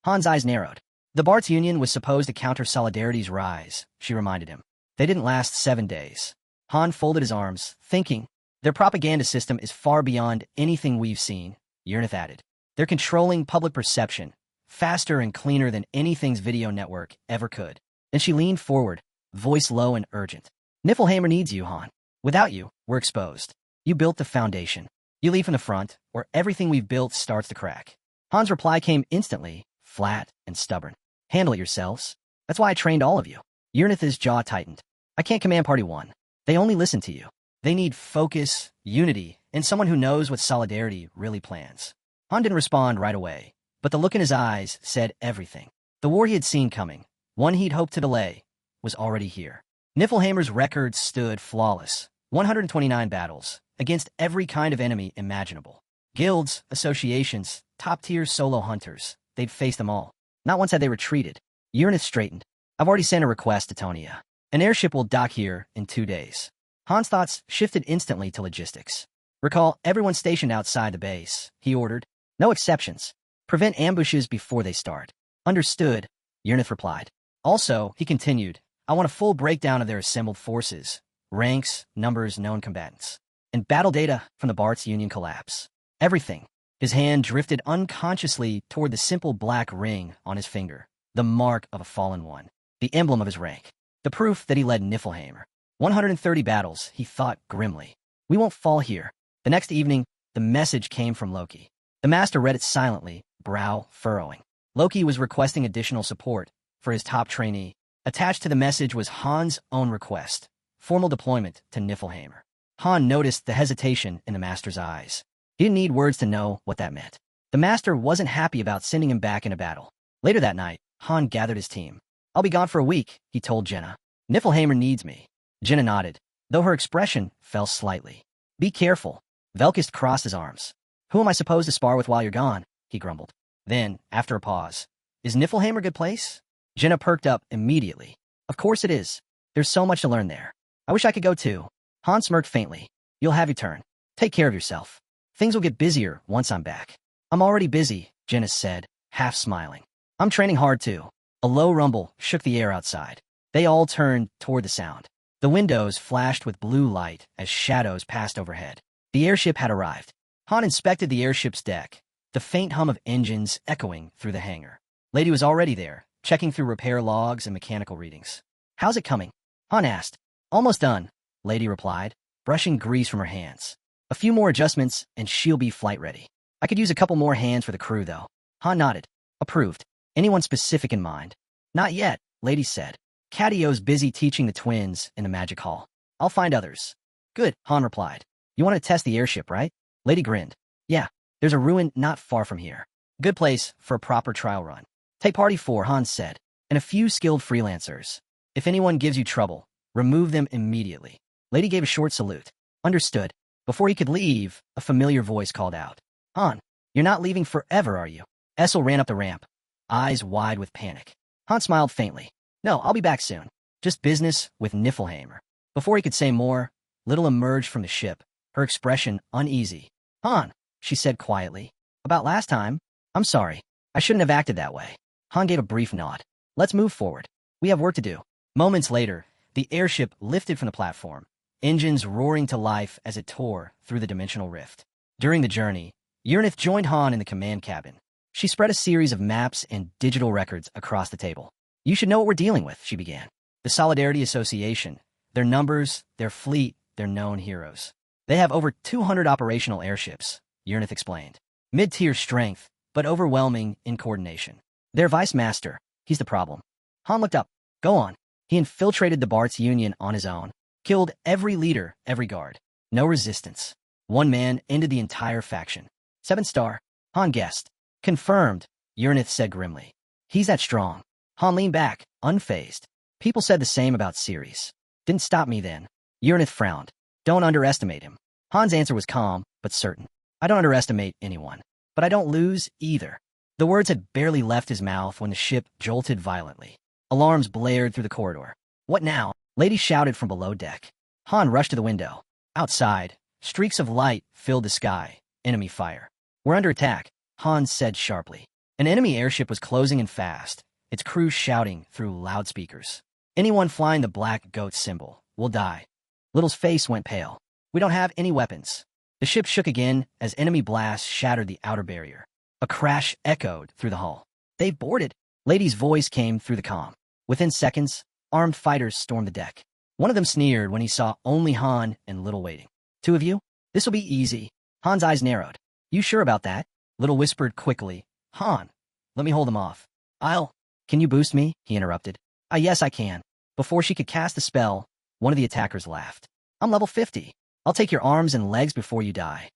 Han's eyes narrowed. The Barts Union was supposed to counter Solidarity's rise, she reminded him. They didn't last 7 days. Han folded his arms, thinking, their propaganda system is far beyond anything we've seen, Urnith added. They're controlling public perception, faster and cleaner than anything's video network ever could. Then she leaned forward, voice low and urgent. Niflheimer needs you, Han. Without you, we're exposed. You built the foundation. You leave from the front, or everything we've built starts to crack. Han's reply came instantly, flat and stubborn. Handle it yourselves. That's why I trained all of you. Urnith's jaw tightened. I can't command Party 1. They only listen to you. They need focus, unity, and someone who knows what Solidarity really plans. Han didn't respond right away, but the look in his eyes said everything. The war he had seen coming, one he'd hoped to delay, was already here. Niflheimer's record stood flawless. 129 battles, against every kind of enemy imaginable. Guilds, associations, top-tier solo hunters. They'd faced them all. Not once had they retreated. Urnith straightened. I've already sent a request to Tonia. An airship will dock here in 2 days. Han's thoughts shifted instantly to logistics. Recall everyone stationed outside the base, he ordered. No exceptions. Prevent ambushes before they start. Understood, Urnith replied. Also, he continued, I want a full breakdown of their assembled forces, ranks, numbers, known combatants, and battle data from the Barts Union collapse. Everything. His hand drifted unconsciously toward the simple black ring on his finger, the mark of a fallen one, the emblem of his rank, the proof that he led Niflheimer. 130 battles, he thought grimly. We won't fall here. The next evening, the message came from Loki. The master read it silently, brow furrowing. Loki was requesting additional support for his top trainee. Attached to the message was Han's own request, formal deployment to Niflheimer. Han noticed the hesitation in the master's eyes. He didn't need words to know what that meant. The master wasn't happy about sending him back into battle. Later that night, Han gathered his team. I'll be gone for a week, he told Jenna. Niflheimer needs me. Jenna nodded, though her expression fell slightly. Be careful. Velkist crossed his arms. Who am I supposed to spar with while you're gone? He grumbled. Then, after a pause, is Niflheimer a good place? Jenna perked up immediately. Of course it is. There's so much to learn there. I wish I could go too. Han smirked faintly. You'll have your turn. Take care of yourself. Things will get busier once I'm back. I'm already busy, Jenna said, half smiling. I'm training hard too. A low rumble shook the air outside. They all turned toward the sound. The windows flashed with blue light as shadows passed overhead. The airship had arrived. Han inspected the airship's deck, the faint hum of engines echoing through the hangar. Lady was already there, checking through repair logs and mechanical readings. How's it coming? Han asked. Almost done, Lady replied, brushing grease from her hands. A few more adjustments and she'll be flight ready. I could use a couple more hands for the crew, though. Han nodded. Approved. Anyone specific in mind? Not yet, Lady said. Cadio's busy teaching the twins in the magic hall. I'll find others. Good, Han replied. You want to test the airship, right? Lady grinned. Yeah, there's a ruin not far from here. Good place for a proper trial run. Take party 4, Han said, and a few skilled freelancers. If anyone gives you trouble, remove them immediately. Lady gave a short salute. Understood. Before he could leave, a familiar voice called out. Han, you're not leaving forever, are you? Isel ran up the ramp, eyes wide with panic. Han smiled faintly. No, I'll be back soon. Just business with Niflheimer. Before he could say more, Little emerged from the ship, her expression uneasy. Han, she said quietly. About last time? I'm sorry. I shouldn't have acted that way. Han gave a brief nod. Let's move forward. We have work to do. Moments later, the airship lifted from the platform, engines roaring to life as it tore through the dimensional rift. During the journey, Urnith joined Han in the command cabin. She spread a series of maps and digital records across the table. You should know what we're dealing with, she began. The Solidarity Association, their numbers, their fleet, their known heroes. They have over 200 operational airships, Urnith explained. Mid-tier strength, but overwhelming in coordination. Their vice master, he's the problem. Han looked up. Go on. He infiltrated the Bart's Union on his own. Killed every leader, every guard. No resistance. One man ended the entire faction. 7-star. Han guessed. Confirmed, Urnith said grimly. He's that strong. Han leaned back, unfazed. People said the same about Ceres. Didn't stop me then. Urnith frowned. Don't underestimate him. Han's answer was calm, but certain. I don't underestimate anyone. But I don't lose either. The words had barely left his mouth when the ship jolted violently. Alarms blared through the corridor. What now? Lady shouted from below deck. Han rushed to the window. Outside, streaks of light filled the sky. Enemy fire. We're under attack, Han said sharply. An enemy airship was closing in fast, its crew shouting through loudspeakers. Anyone flying the black goat symbol will die. Little's face went pale. We don't have any weapons. The ship shook again as enemy blasts shattered the outer barrier. A crash echoed through the hull. They've boarded. Lady's voice came through the comm. Within seconds, armed fighters stormed the deck. One of them sneered when he saw only Han and Little waiting. 2 of you? This'll be easy. Han's eyes narrowed. You sure about that? Little whispered quickly. Han, let me hold them off. Can you boost me? He interrupted. Yes, I can. Before she could cast the spell, one of the attackers laughed. I'm level 50. I'll take your arms and legs before you die.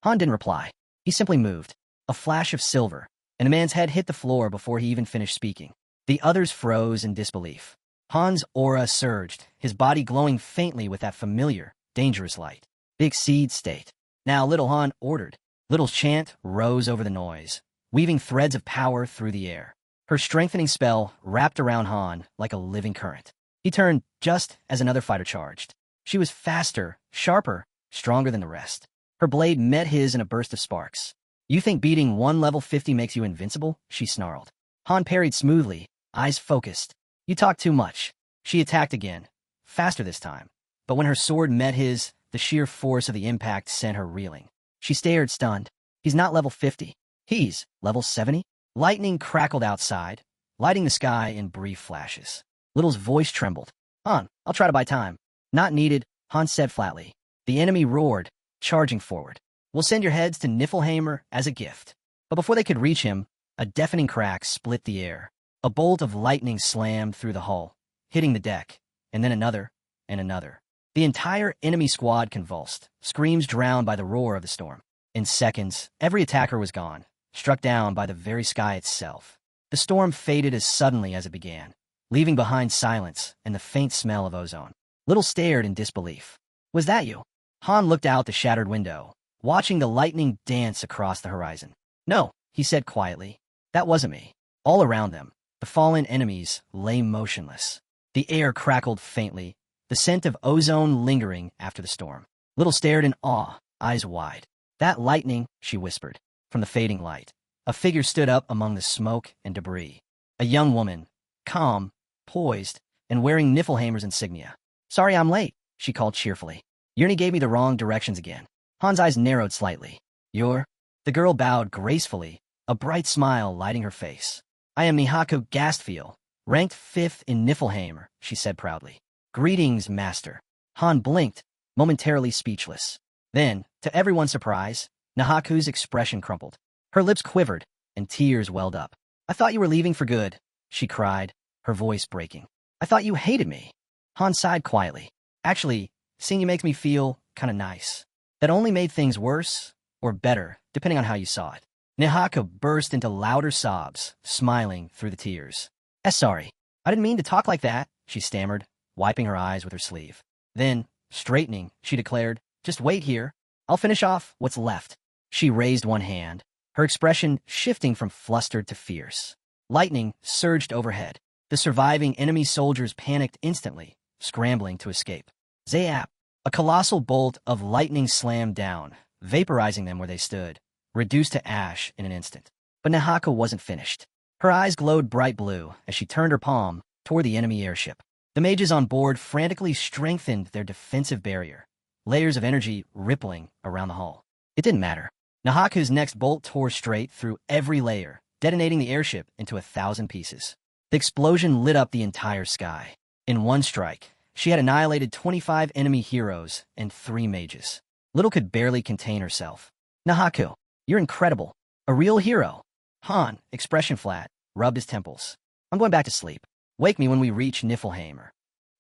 Han didn't reply. He simply moved. A flash of silver, and a man's head hit the floor before he even finished speaking. The others froze in disbelief. Han's aura surged, his body glowing faintly with that familiar, dangerous light. Big seed state. Now Little Han ordered. Little's chant rose over the noise, weaving threads of power through the air. Her strengthening spell wrapped around Han like a living current. He turned just as another fighter charged. She was faster, sharper, stronger than the rest. Her blade met his in a burst of sparks. You think beating one level 50 makes you invincible? She snarled. Han parried smoothly, eyes focused. You talk too much. She attacked again, faster this time. But when her sword met his, the sheer force of the impact sent her reeling. She stared, stunned. He's not level 50. He's level 70? Lightning crackled outside, lighting the sky in brief flashes. Little's voice trembled. Han, I'll try to buy time. Not needed, Han said flatly. The enemy roared, charging forward. We'll send your heads to Niflheimer as a gift. But before they could reach him, a deafening crack split the air. A bolt of lightning slammed through the hull, hitting the deck, and then another, and another. The entire enemy squad convulsed, screams drowned by the roar of the storm. In seconds, every attacker was gone, struck down by the very sky itself. The storm faded as suddenly as it began. leaving behind silence and the faint smell of ozone. Little stared in disbelief. Was that you? Han looked out the shattered window, watching the lightning dance across the horizon. No, he said quietly. That wasn't me. All around them, the fallen enemies lay motionless. The air crackled faintly, the scent of ozone lingering after the storm. Little stared in awe, eyes wide. That lightning, she whispered, from the fading light. A figure stood up among the smoke and debris. A young woman, calm, poised, and wearing Niflheimer's insignia. Sorry I'm late, she called cheerfully. Yurni gave me the wrong directions again. Han's eyes narrowed slightly. You're? The girl bowed gracefully, a bright smile lighting her face. I am Nihaku Gastfiel, ranked 5th in Niflheimer, she said proudly. Greetings, master. Han blinked, momentarily speechless. Then, to everyone's surprise, Nihaku's expression crumpled. Her lips quivered, and tears welled up. I thought you were leaving for good, she cried, her voice breaking. I thought you hated me. Han sighed quietly. Actually, seeing you makes me feel kinda nice. That only made things worse, or better, depending on how you saw it. Nihaku burst into louder sobs, smiling through the tears. Sorry, I didn't mean to talk like that, she stammered, wiping her eyes with her sleeve. Then, straightening, she declared, just wait here. I'll finish off what's left. She raised one hand, her expression shifting from flustered to fierce. Lightning surged overhead. The surviving enemy soldiers panicked instantly, scrambling to escape. Zayap! A colossal bolt of lightning slammed down, vaporizing them where they stood, reduced to ash in an instant. But Nihaku wasn't finished. Her eyes glowed bright blue as she turned her palm toward the enemy airship. The mages on board frantically strengthened their defensive barrier, layers of energy rippling around the hull. It didn't matter. Nihaku's next bolt tore straight through every layer, detonating the airship into 1,000 pieces. The explosion lit up the entire sky. In one strike, she had annihilated 25 enemy heroes and 3 mages. Little could barely contain herself. Nihaku, you're incredible. A real hero. Han, expression flat, rubbed his temples. I'm going back to sleep. Wake me when we reach Niflheimer.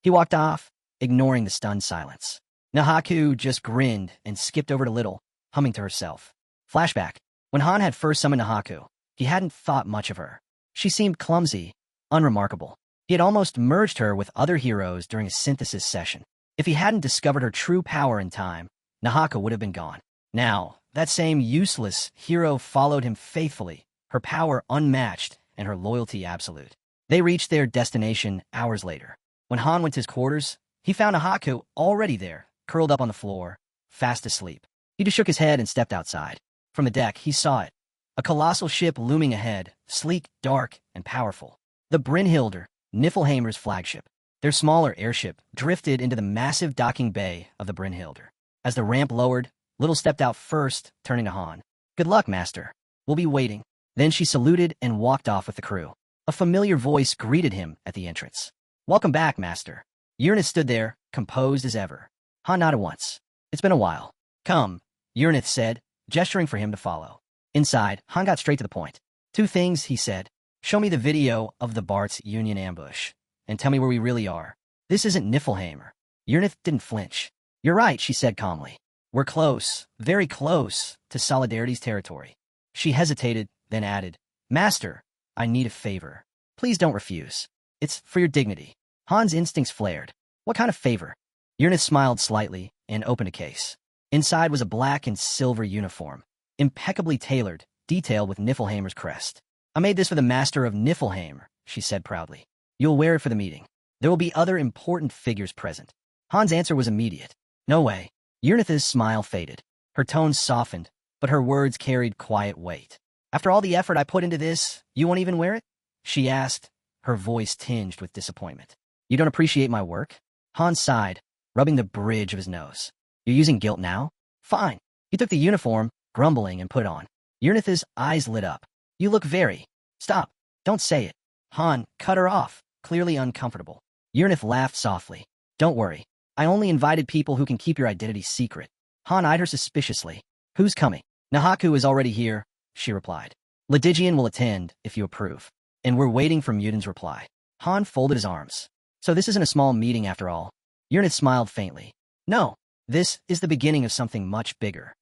He walked off, ignoring the stunned silence. Nihaku just grinned and skipped over to Little, humming to herself. Flashback. When Han had first summoned Nihaku, he hadn't thought much of her. She seemed clumsy, unremarkable. He had almost merged her with other heroes during a synthesis session. If he hadn't discovered her true power in time, Nihaku would have been gone. Now, that same useless hero followed him faithfully, her power unmatched and her loyalty absolute. They reached their destination hours later. When Han went to his quarters, he found Nihaku already there, curled up on the floor, fast asleep. He just shook his head and stepped outside. From the deck, he saw it. A colossal ship looming ahead, sleek, dark, and powerful. The Brynhildr, Niflheimer's flagship. Their smaller airship drifted into the massive docking bay of the Brynhildr. As the ramp lowered, Little stepped out first, turning to Han. Good luck, master. We'll be waiting. Then she saluted and walked off with the crew. A familiar voice greeted him at the entrance. Welcome back, master. Uranus stood there, composed as ever. Han nodded once. It's been a while. Come, Uranus said, gesturing for him to follow. Inside, Han got straight to the point. 2 things, he said. Show me the video of the Bart's Union ambush, and tell me where we really are. This isn't Niflheimer. Uranus didn't flinch. You're right, she said calmly. We're close, very close, to Solidarity's territory. She hesitated, then added, Master, I need a favor. Please don't refuse. It's for your dignity. Han's instincts flared. What kind of favor? Uranus smiled slightly and opened a case. Inside was a black and silver uniform, impeccably tailored, detailed with Niflheimer's crest. I made this for the master of Niflheimer, she said proudly. You'll wear it for the meeting. There will be other important figures present. Han's answer was immediate. No way. Uranus's smile faded. Her tone softened, but her words carried quiet weight. After all the effort I put into this, you won't even wear it? She asked, her voice tinged with disappointment. You don't appreciate my work? Han sighed, rubbing the bridge of his nose. You're using guilt now? Fine. He took the uniform, grumbling, and put it on. Uranus's eyes lit up. You look very... Stop. Don't say it. Han cut her off, clearly uncomfortable. Uranus laughed softly. Don't worry. I only invited people who can keep your identity secret. Han eyed her suspiciously. Who's coming? Nihaku is already here, she replied. Ledigian will attend, if you approve. And we're waiting for Mutin's reply. Han folded his arms. So this isn't a small meeting after all. Uranus smiled faintly. No, this is the beginning of something much bigger.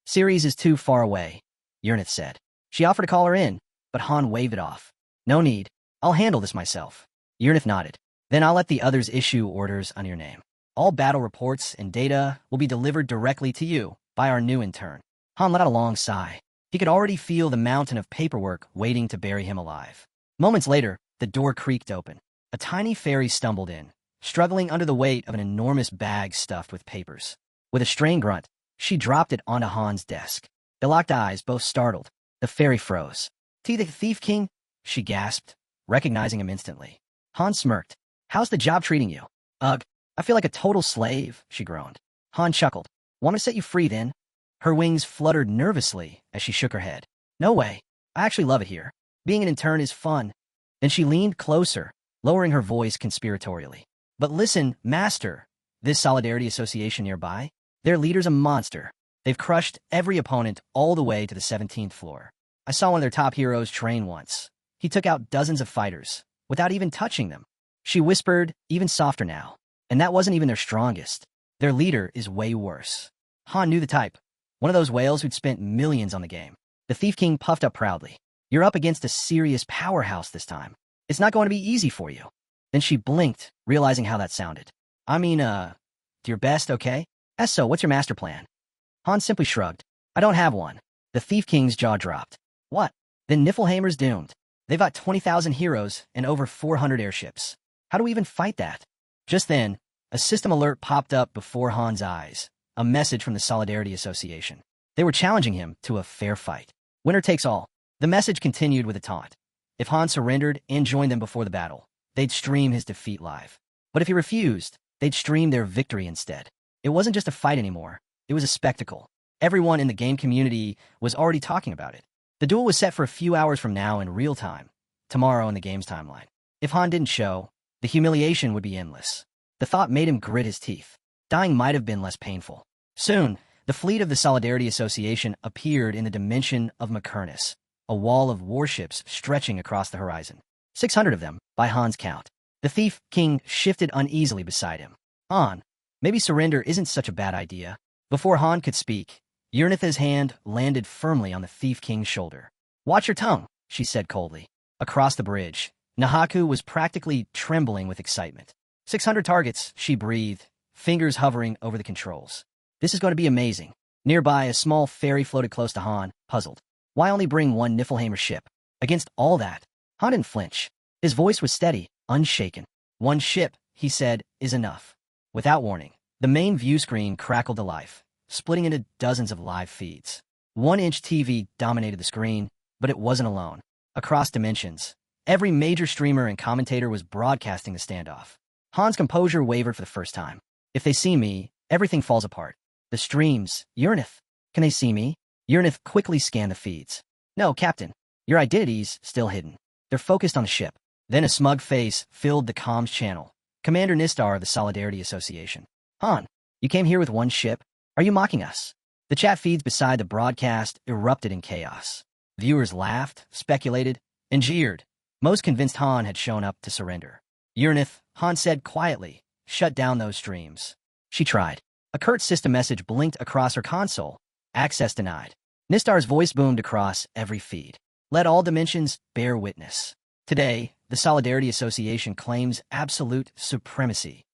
Ceres is too far away, Uranus said. She offered to call her in, but Han waved it off. No need. I'll handle this myself. Urnith nodded. Then I'll let the others issue orders on your name. All battle reports and data will be delivered directly to you by our new intern. Han let out a long sigh. He could already feel the mountain of paperwork waiting to bury him alive. Moments later, the door creaked open. A tiny fairy stumbled in, struggling under the weight of an enormous bag stuffed with papers. With a strained grunt, she dropped it onto Han's desk. They locked eyes, both startled. The fairy froze. "The Thief King?" she gasped, recognizing him instantly. Han smirked. "How's the job treating you?" "Ugh, I feel like a total slave," she groaned. Han chuckled. "Want me to set you free, then?" Her wings fluttered nervously as she shook her head. "No way. I actually love it here. Being an intern is fun." Then she leaned closer, lowering her voice conspiratorially. "But listen, Master, this Solidarity Association nearby, their leader's a monster. They've crushed every opponent all the way to the 17th floor. I saw one of their top heroes train once. He took out dozens of fighters, without even touching them." She whispered, even softer now. "And that wasn't even their strongest. Their leader is way worse." Han knew the type. One of those whales who'd spent millions on the game. The Thief King puffed up proudly. "You're up against a serious powerhouse this time. It's not going to be easy for you." Then she blinked, realizing how that sounded. "I mean, do your best, okay? So, what's your master plan?" Han simply shrugged. "I don't have one." The Thief King's jaw dropped. "What? Then Niflheimer's doomed. They've got 20,000 heroes and over 400 airships. How do we even fight that?" Just then, a system alert popped up before Han's eyes. A message from the Solidarity Association. They were challenging him to a fair fight. Winner takes all. The message continued with a taunt. If Han surrendered and joined them before the battle, they'd stream his defeat live. But if he refused, they'd stream their victory instead. It wasn't just a fight anymore. It was a spectacle. Everyone in the game community was already talking about it. The duel was set for a few hours from now in real time, tomorrow in the game's timeline. If Han didn't show, the humiliation would be endless. The thought made him grit his teeth. Dying might have been less painful. Soon, the fleet of the Solidarity Association appeared in the dimension of Macernus, a wall of warships stretching across the horizon. 600 of them, by Han's count. The Thief King shifted uneasily beside him. "Han, maybe surrender isn't such a bad idea." Before Han could speak, Urnith's hand landed firmly on the Thief King's shoulder. "Watch your tongue," she said coldly. Across the bridge, Nahaku was practically trembling with excitement. 600 targets, she breathed, fingers hovering over the controls. "This is going to be amazing." Nearby, a small ferry floated close to Han, puzzled. Why only bring one Niflheimer ship? Against all that, Han didn't flinch. His voice was steady, unshaken. "One ship," he said, "is enough." Without warning, the main view screen crackled to life, splitting into dozens of live feeds. 1-inch TV dominated the screen, but it wasn't alone. Across dimensions, every major streamer and commentator was broadcasting the standoff. Han's composure wavered for the first time. "If they see me, everything falls apart." The streams. "Urnith, can they see me?" Urnith quickly scanned the feeds. "No, Captain. Your identity's still hidden. They're focused on the ship." Then a smug face filled the comms channel. "Commander Nistar of the Solidarity Association." "Han, you came here with one ship? Are you mocking us?" The chat feeds beside the broadcast erupted in chaos. Viewers laughed, speculated, and jeered, most convinced Han had shown up to surrender. "Urnith," Han said quietly, "shut down those streams." She tried. A curt system message blinked across her console. "Access denied." Nistar's voice boomed across every feed. "Let all dimensions bear witness. Today, the Solidarity Association claims absolute supremacy."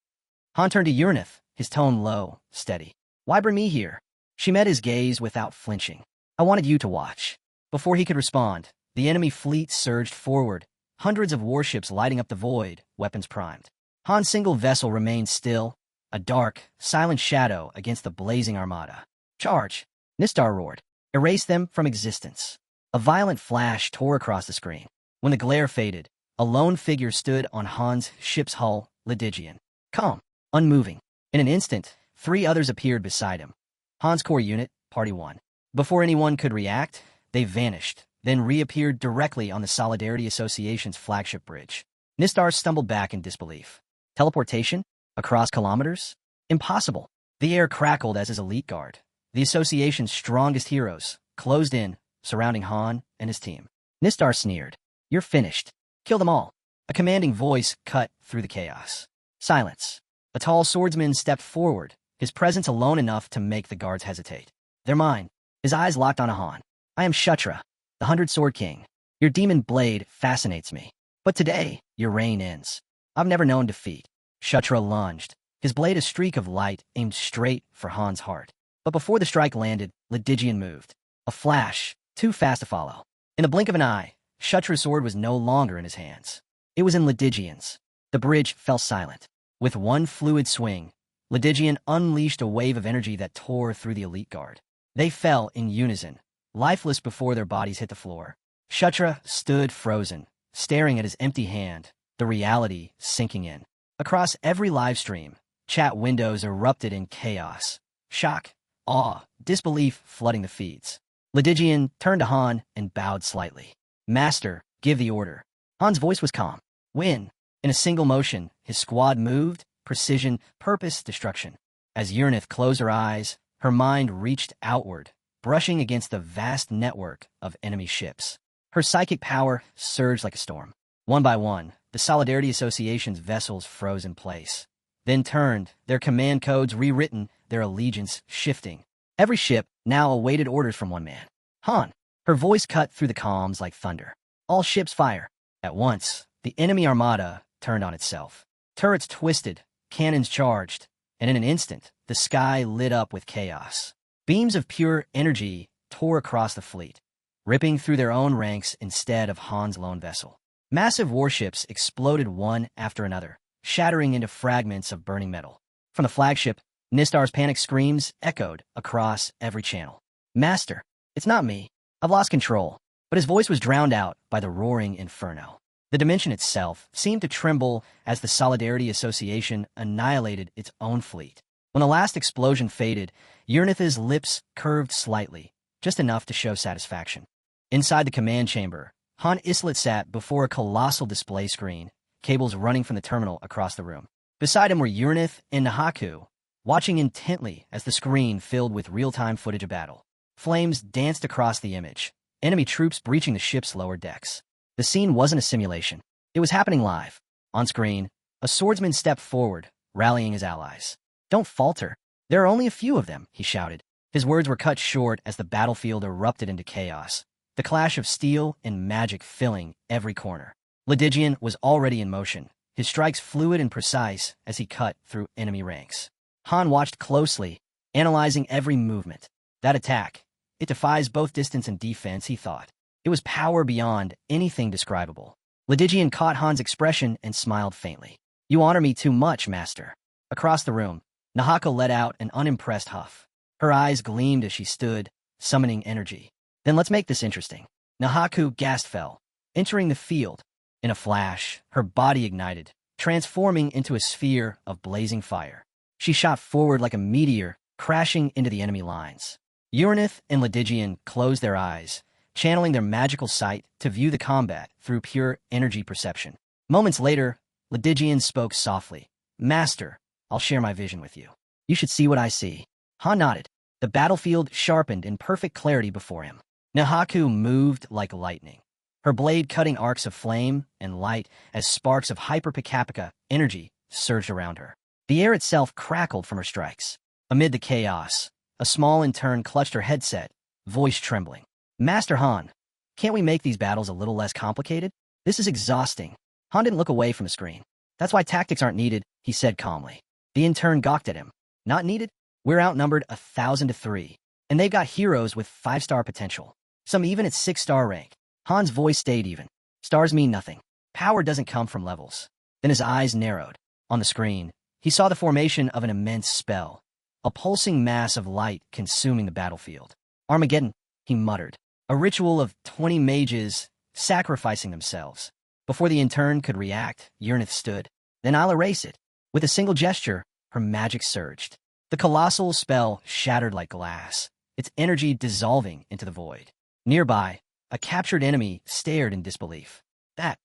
Han turned to Urnith, his tone low, steady. "Why bring me here?" She met his gaze without flinching. "I wanted you to watch." Before he could respond, the enemy fleet surged forward, hundreds of warships lighting up the void, weapons primed. Han's single vessel remained still, a dark, silent shadow against the blazing armada. "Charge!" Nistar roared. "Erase them from existence." A violent flash tore across the screen. When the glare faded, a lone figure stood on Han's ship's hull, Lydigian. Calm, unmoving. In an instant, 3 others appeared beside him. Han's core unit, Party 1. Before anyone could react, they vanished, then reappeared directly on the Solidarity Association's flagship bridge. Nistar stumbled back in disbelief. Teleportation? Across kilometers? Impossible. The air crackled as his elite guard, the Association's strongest heroes, closed in, surrounding Han and his team. Nistar sneered. "You're finished. Kill them all." A commanding voice cut through the chaos. Silence. A tall swordsman stepped forward, his presence alone enough to make the guards hesitate. "They're mine." His eyes locked on Han. "I am Kshatra, the 100 Sword King. Your demon blade fascinates me. But today, your reign ends." I've never known defeat. Shutra lunged, his blade a streak of light aimed straight for Han's heart. But before the strike landed, Lydigian moved. A flash, too fast to follow. In the blink of an eye, Shutra's sword was no longer in his hands. It was in Lydigian's. The bridge fell silent. With one fluid swing, Lydigian unleashed a wave of energy that tore through the elite guard. They fell in unison, lifeless before their bodies hit the floor. Shutra stood frozen, staring at his empty hand, the reality sinking in. Across every live stream, chat windows erupted in chaos. Shock, awe, disbelief flooding the feeds. Lydigian turned to Han and bowed slightly. Master, give the order. Han's voice was calm. Win. In a single motion, his squad moved, precision, purpose, destruction. As Uranith closed her eyes, her mind reached outward, brushing against the vast network of enemy ships. Her psychic power surged like a storm. One by one, the Solidarity Association's vessels froze in place. Then turned, their command codes rewritten, their allegiance shifting. Every ship now awaited orders from one man. Han. Her voice cut through the comms like thunder. All ships fire. At once, the enemy armada turned on itself. Turrets twisted, cannons charged, and in an instant, the sky lit up with chaos. Beams of pure energy tore across the fleet, ripping through their own ranks instead of Han's lone vessel. Massive warships exploded one after another, shattering into fragments of burning metal. From the flagship, Nistar's panic screams echoed across every channel. Master, it's not me. I've lost control. But his voice was drowned out by the roaring inferno. The dimension itself seemed to tremble as the Solidarity Association annihilated its own fleet. When the last explosion faded, Uranith's lips curved slightly, just enough to show satisfaction. Inside the command chamber, Han Islet sat before a colossal display screen, cables running from the terminal across the room. Beside him were Uranith and Nahaku, watching intently as the screen filled with real-time footage of battle. Flames danced across the image, enemy troops breaching the ship's lower decks. The scene wasn't a simulation. It was happening live. On screen, a swordsman stepped forward, rallying his allies. Don't falter. There are only a few of them, he shouted. His words were cut short as the battlefield erupted into chaos, the clash of steel and magic filling every corner. Lydigian was already in motion, his strikes fluid and precise as he cut through enemy ranks. Han watched closely, analyzing every movement. That attack, it defies both distance and defense, he thought. It was power beyond anything describable. Lydigian caught Han's expression and smiled faintly. You honor me too much, master. Across the room, Nahaka let out an unimpressed huff. Her eyes gleamed as she stood, summoning energy. Then let's make this interesting. Nahaku gasped fell, entering the field. In a flash, her body ignited, transforming into a sphere of blazing fire. She shot forward like a meteor, crashing into the enemy lines. Uranith and Lydigian closed their eyes, channeling their magical sight to view the combat through pure energy perception. Moments later, Lydigian spoke softly. Master, I'll share my vision with you. You should see what I see. Han nodded. The battlefield sharpened in perfect clarity before him. Nahaku moved like lightning, her blade cutting arcs of flame and light as sparks of hyper-Pika energy surged around her. The air itself crackled from her strikes. Amid the chaos, a small intern clutched her headset, voice trembling. Master Han, can't we make these battles a little less complicated? This is exhausting. Han didn't look away from the screen. That's why tactics aren't needed, he said calmly. The intern gawked at him. Not needed? We're outnumbered 1,000 to 3, and they've got heroes with 5-star potential. Some even at 6-star rank. Han's voice stayed even. Stars mean nothing. Power doesn't come from levels. Then his eyes narrowed. On the screen, he saw the formation of an immense spell, a pulsing mass of light consuming the battlefield. Armageddon, he muttered. A ritual of 20 mages sacrificing themselves. Before the intern could react, Uranith stood. Then I'll erase it. With a single gesture, her magic surged. The colossal spell shattered like glass, its energy dissolving into the void. Nearby, a captured enemy stared in disbelief. That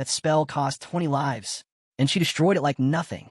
spell cost 20 lives, and she destroyed it like nothing.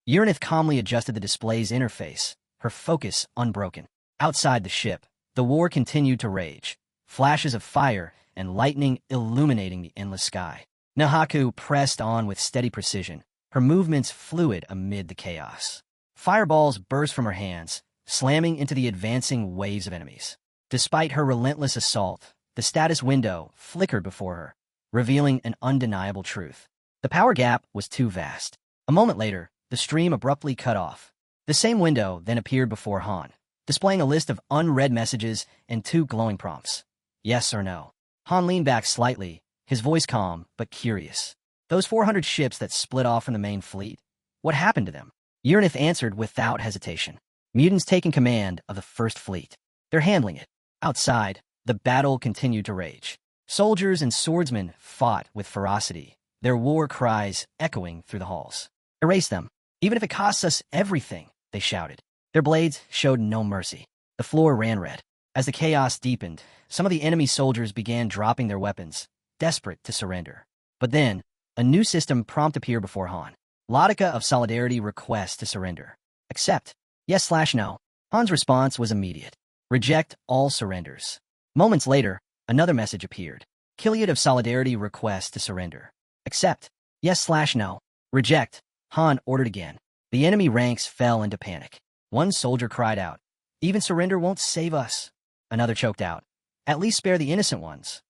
Uranith calmly adjusted the display's interface, her focus unbroken. Outside the ship, the war continued to rage, flashes of fire and lightning illuminating the endless sky. Nahaku pressed on with steady precision, her movements fluid amid the chaos. Fireballs burst from her hands, slamming into the advancing waves of enemies. Despite her relentless assault, the status window flickered before her, revealing an undeniable truth. The power gap was too vast. A moment later, the stream abruptly cut off. The same window then appeared before Han, displaying a list of unread messages and 2 glowing prompts. Yes or no. Han leaned back slightly, his voice calm but curious. Those 400 ships that split off from the main fleet, what happened to them? Uranith answered without hesitation. Mutants taking command of the First Fleet. They're handling it. Outside, the battle continued to rage. Soldiers and swordsmen fought with ferocity, their war cries echoing through the halls. Erase them, even if it costs us everything, they shouted. Their blades showed no mercy. The floor ran red. As the chaos deepened, some of the enemy soldiers began dropping their weapons, desperate to surrender. But then, a new system prompt appeared before Han. Logica of Solidarity request to surrender. Accept. Yes/no. Han's response was immediate. Reject all surrenders. Moments later, another message appeared. Kiliad of Solidarity request to surrender. Accept. Yes/no. Reject. Han ordered again. The enemy ranks fell into panic. One soldier cried out, "Even surrender won't save us." Another choked out, "At least spare the innocent ones."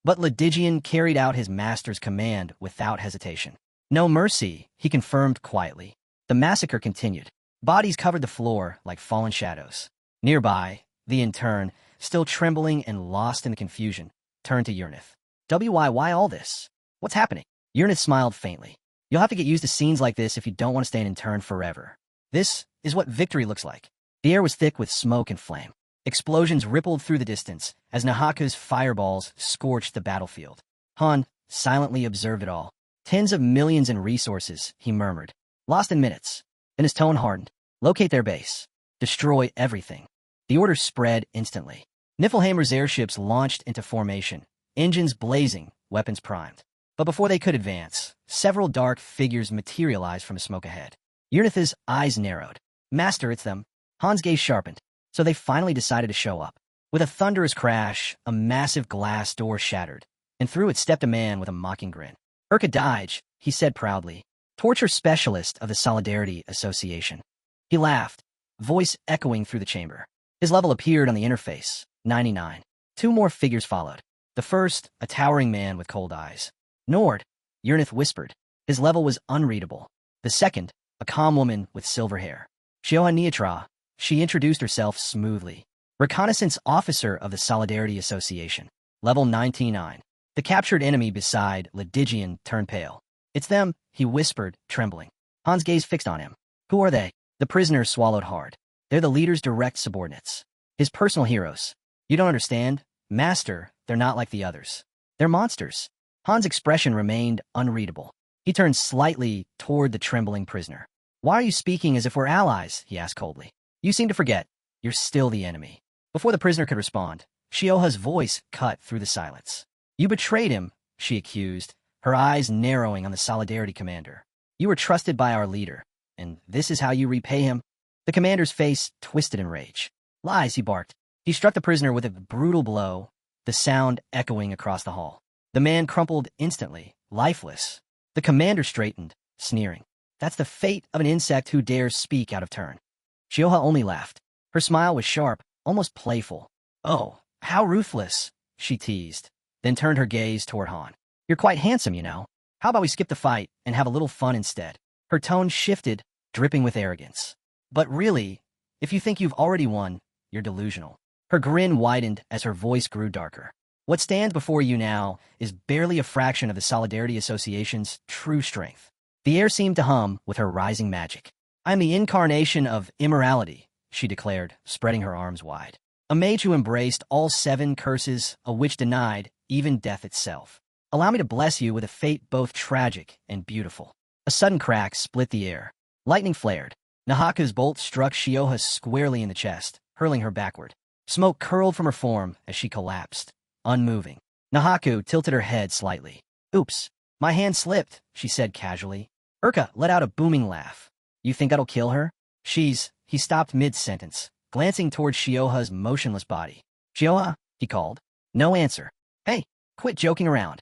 But Lydigian carried out his master's command without hesitation. No mercy, he confirmed quietly. The massacre continued. Bodies covered the floor like fallen shadows. Nearby, the intern, still trembling and lost in the confusion, turned to Uranith. Why all this? What's happening? Uranith smiled faintly. You'll have to get used to scenes like this if you don't want to stay an intern forever. This is what victory looks like. The air was thick with smoke and flame. Explosions rippled through the distance as Nahaku's fireballs scorched the battlefield. Han silently observed it all. Tens of millions in resources, he murmured. Lost in minutes. Then his tone hardened. Locate their base. Destroy everything. The order spread instantly. Niflheimer's airships launched into formation, engines blazing, weapons primed. But before they could advance, several dark figures materialized from the smoke ahead. Uranith's eyes narrowed. Master, it's them. Han's gaze sharpened. So they finally decided to show up. With a thunderous crash, a massive glass door shattered, and through it stepped a man with a mocking grin. Urka Daij, he said proudly, torture specialist of the Solidarity Association. He laughed, voice echoing through the chamber. His level appeared on the interface, 99. 2 more figures followed. The first, a towering man with cold eyes. Nord, Uranith whispered. His level was unreadable. The second, a calm woman with silver hair. Shioha Neatra. She introduced herself smoothly. Reconnaissance officer of the Solidarity Association. Level 99. The captured enemy beside Lydigian turned pale. It's them, he whispered, trembling. Han's gaze fixed on him. Who are they? The prisoner swallowed hard. They're the leader's direct subordinates. His personal heroes. You don't understand? Master, they're not like the others. They're monsters. Han's expression remained unreadable. He turned slightly toward the trembling prisoner. Why are you speaking as if we're allies? He asked coldly. You seem to forget. You're still the enemy. Before the prisoner could respond, Shioha's voice cut through the silence. You betrayed him, she accused, her eyes narrowing on the Solidarity commander. You were trusted by our leader, and this is how you repay him? The commander's face twisted in rage. Lies, he barked. He struck the prisoner with a brutal blow, the sound echoing across the hall. The man crumpled instantly, lifeless. The commander straightened, sneering. That's the fate of an insect who dares speak out of turn. Shioha only laughed. Her smile was sharp, almost playful. Oh, how ruthless, she teased, then turned her gaze toward Han. You're quite handsome, you know. How about we skip the fight and have a little fun instead? Her tone shifted, dripping with arrogance. But really, if you think you've already won, you're delusional. Her grin widened as her voice grew darker. What stands before you now is barely a fraction of the Solidarity Association's true strength. The air seemed to hum with her rising magic. I'm the incarnation of immorality, she declared, spreading her arms wide. A mage who embraced all 7 curses, a witch denied, even death itself. Allow me to bless you with a fate both tragic and beautiful. A sudden crack split the air. Lightning flared. Nahaku's bolt struck Shioha squarely in the chest, hurling her backward. Smoke curled from her form as she collapsed, unmoving. Nahaku tilted her head slightly. Oops, my hand slipped, she said casually. Urka let out a booming laugh. You think that'll kill her? He stopped mid-sentence, glancing toward Shioha's motionless body. Shioha, he called. No answer. Hey, quit joking around.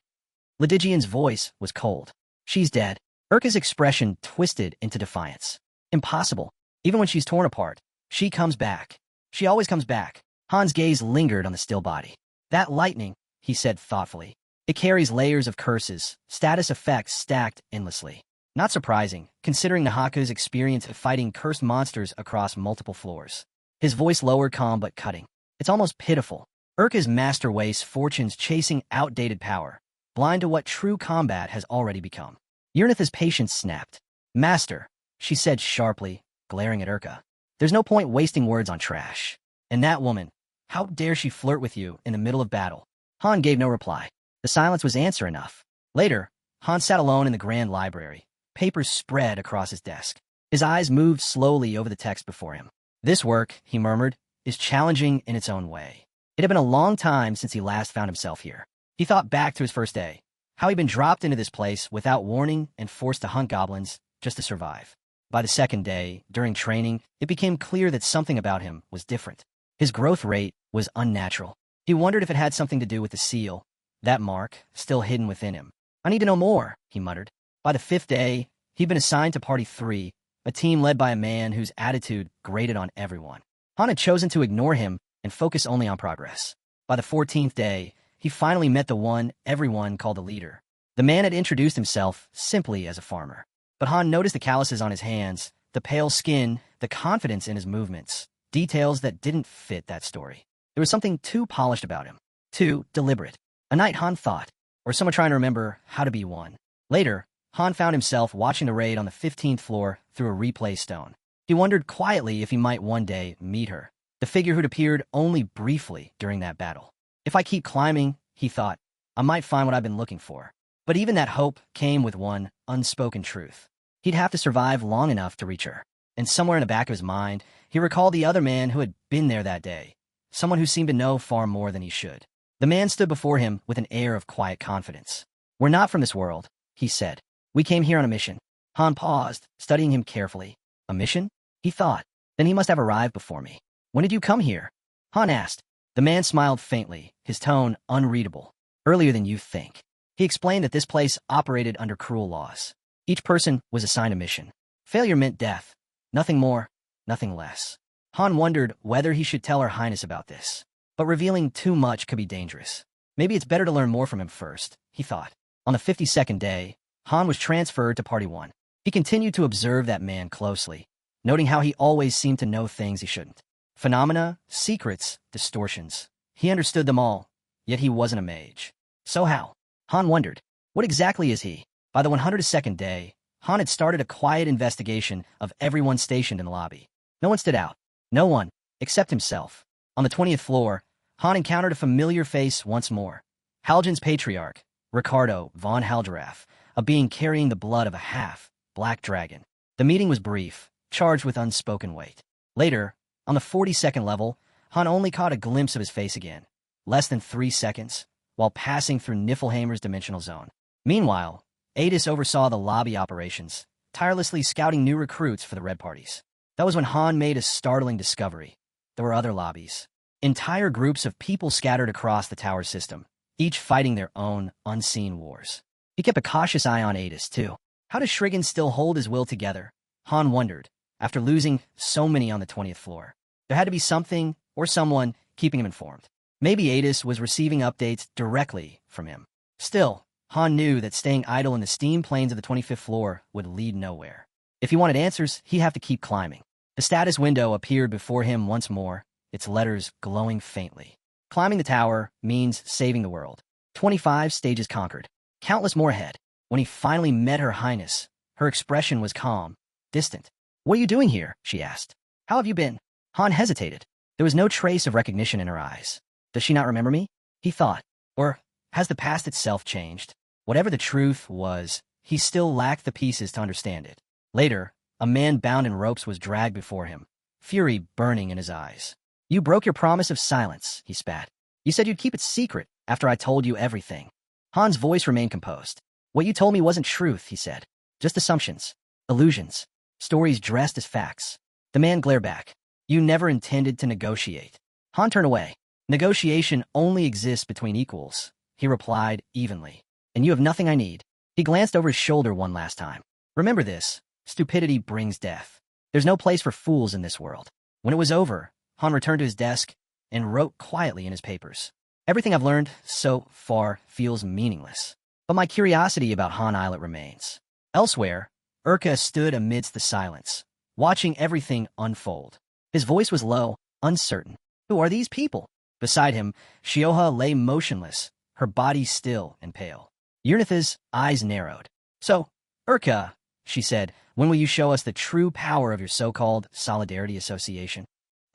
Lydigian's voice was cold. She's dead. Urka's expression twisted into defiance. Impossible. Even when she's torn apart, she comes back. She always comes back. Han's gaze lingered on the still body. That lightning, he said thoughtfully. It carries layers of curses, status effects stacked endlessly. Not surprising, considering Nahaku's experience of fighting cursed monsters across multiple floors. His voice lowered, calm but cutting. It's almost pitiful. Urka's master wastes fortunes chasing outdated power, blind to what true combat has already become. Urnitha's patience snapped. Master, she said sharply, glaring at Urka. There's no point wasting words on trash. And that woman, how dare she flirt with you in the middle of battle? Han gave no reply. The silence was answer enough. Later, Han sat alone in the grand library, papers spread across his desk. His eyes moved slowly over the text before him. This work, he murmured, is challenging in its own way. It had been a long time since he last found himself here. He thought back to his first day, how he'd been dropped into this place without warning and forced to hunt goblins just to survive. By the second day, during training, it became clear that something about him was different. His growth rate was unnatural. He wondered if it had something to do with the seal, that mark still hidden within him. I need to know more, he muttered. By the fifth day, he'd been assigned to Party 3, a team led by a man whose attitude grated on everyone. Han had chosen to ignore him and focus only on progress. By the 14th day, he finally met the one everyone called a leader. The man had introduced himself simply as a farmer. But Han noticed the calluses on his hands, the pale skin, the confidence in his movements, details that didn't fit that story. There was something too polished about him, too deliberate. A night, Han thought, or someone trying to remember how to be one. Later, Han found himself watching the raid on the 15th floor through a replay stone. He wondered quietly if he might one day meet her, the figure who'd appeared only briefly during that battle. If I keep climbing, he thought, I might find what I've been looking for. But even that hope came with one unspoken truth. He'd have to survive long enough to reach her. And somewhere in the back of his mind, he recalled the other man who had been there that day, someone who seemed to know far more than he should. The man stood before him with an air of quiet confidence. We're not from this world, he said. We came here on a mission. Han paused, studying him carefully. A mission? He thought. Then he must have arrived before me. When did you come here? Han asked. The man smiled faintly, his tone unreadable. Earlier than you think. He explained that this place operated under cruel laws. Each person was assigned a mission. Failure meant death. Nothing more, nothing less. Han wondered whether he should tell Her Highness about this. But revealing too much could be dangerous. Maybe it's better to learn more from him first, he thought. On the 52nd day, Han was transferred to Party 1. He continued to observe that man closely, noting how he always seemed to know things he shouldn't. Phenomena, secrets, distortions. He understood them all, yet he wasn't a mage. So how? Han wondered. What exactly is he? By the 102nd day, Han had started a quiet investigation of everyone stationed in the lobby. No one stood out. No one, except himself. On the 20th floor, Han encountered a familiar face once more. Haljan's patriarch, Ricardo von Halderath, a being carrying the blood of a half-black dragon. The meeting was brief, charged with unspoken weight. Later, on the 42nd level, Han only caught a glimpse of his face again, less than 3 seconds, while passing through Niflheimer's dimensional zone. Meanwhile, Adis oversaw the lobby operations, tirelessly scouting new recruits for the red parties. That was when Han made a startling discovery. There were other lobbies. Entire groups of people scattered across the tower system, each fighting their own unseen wars. He kept a cautious eye on Adis, too. How does Shriggan still hold his will together? Han wondered, after losing so many on the 20th floor. There had to be something or someone keeping him informed. Maybe Adis was receiving updates directly from him. Still, Han knew that staying idle in the steam plains of the 25th floor would lead nowhere. If he wanted answers, he'd have to keep climbing. The status window appeared before him once more, its letters glowing faintly. Climbing the tower means saving the world. 25 stages conquered. Countless more ahead. When he finally met Her Highness, her expression was calm, distant. What are you doing here? She asked. How have you been? Han hesitated. There was no trace of recognition in her eyes. Does she not remember me? He thought. Or has the past itself changed? Whatever the truth was, he still lacked the pieces to understand it. Later, a man bound in ropes was dragged before him, fury burning in his eyes. You broke your promise of silence, he spat. You said you'd keep it secret after I told you everything. Han's voice remained composed. What you told me wasn't truth, he said. Just assumptions, illusions, stories dressed as facts. The man glared back. You never intended to negotiate. Han turned away. Negotiation only exists between equals, he replied evenly. And you have nothing I need. He glanced over his shoulder one last time. Remember this. Stupidity brings death. There's no place for fools in this world. When it was over, Han returned to his desk and wrote quietly in his papers. Everything I've learned so far feels meaningless. But my curiosity about Han Islet remains. Elsewhere, Urka stood amidst the silence, watching everything unfold. His voice was low, uncertain. Who are these people? Beside him, Shioha lay motionless, her body still and pale. Urnitha's eyes narrowed. So, Urka, she said, when will you show us the true power of your so-called Solidarity Association?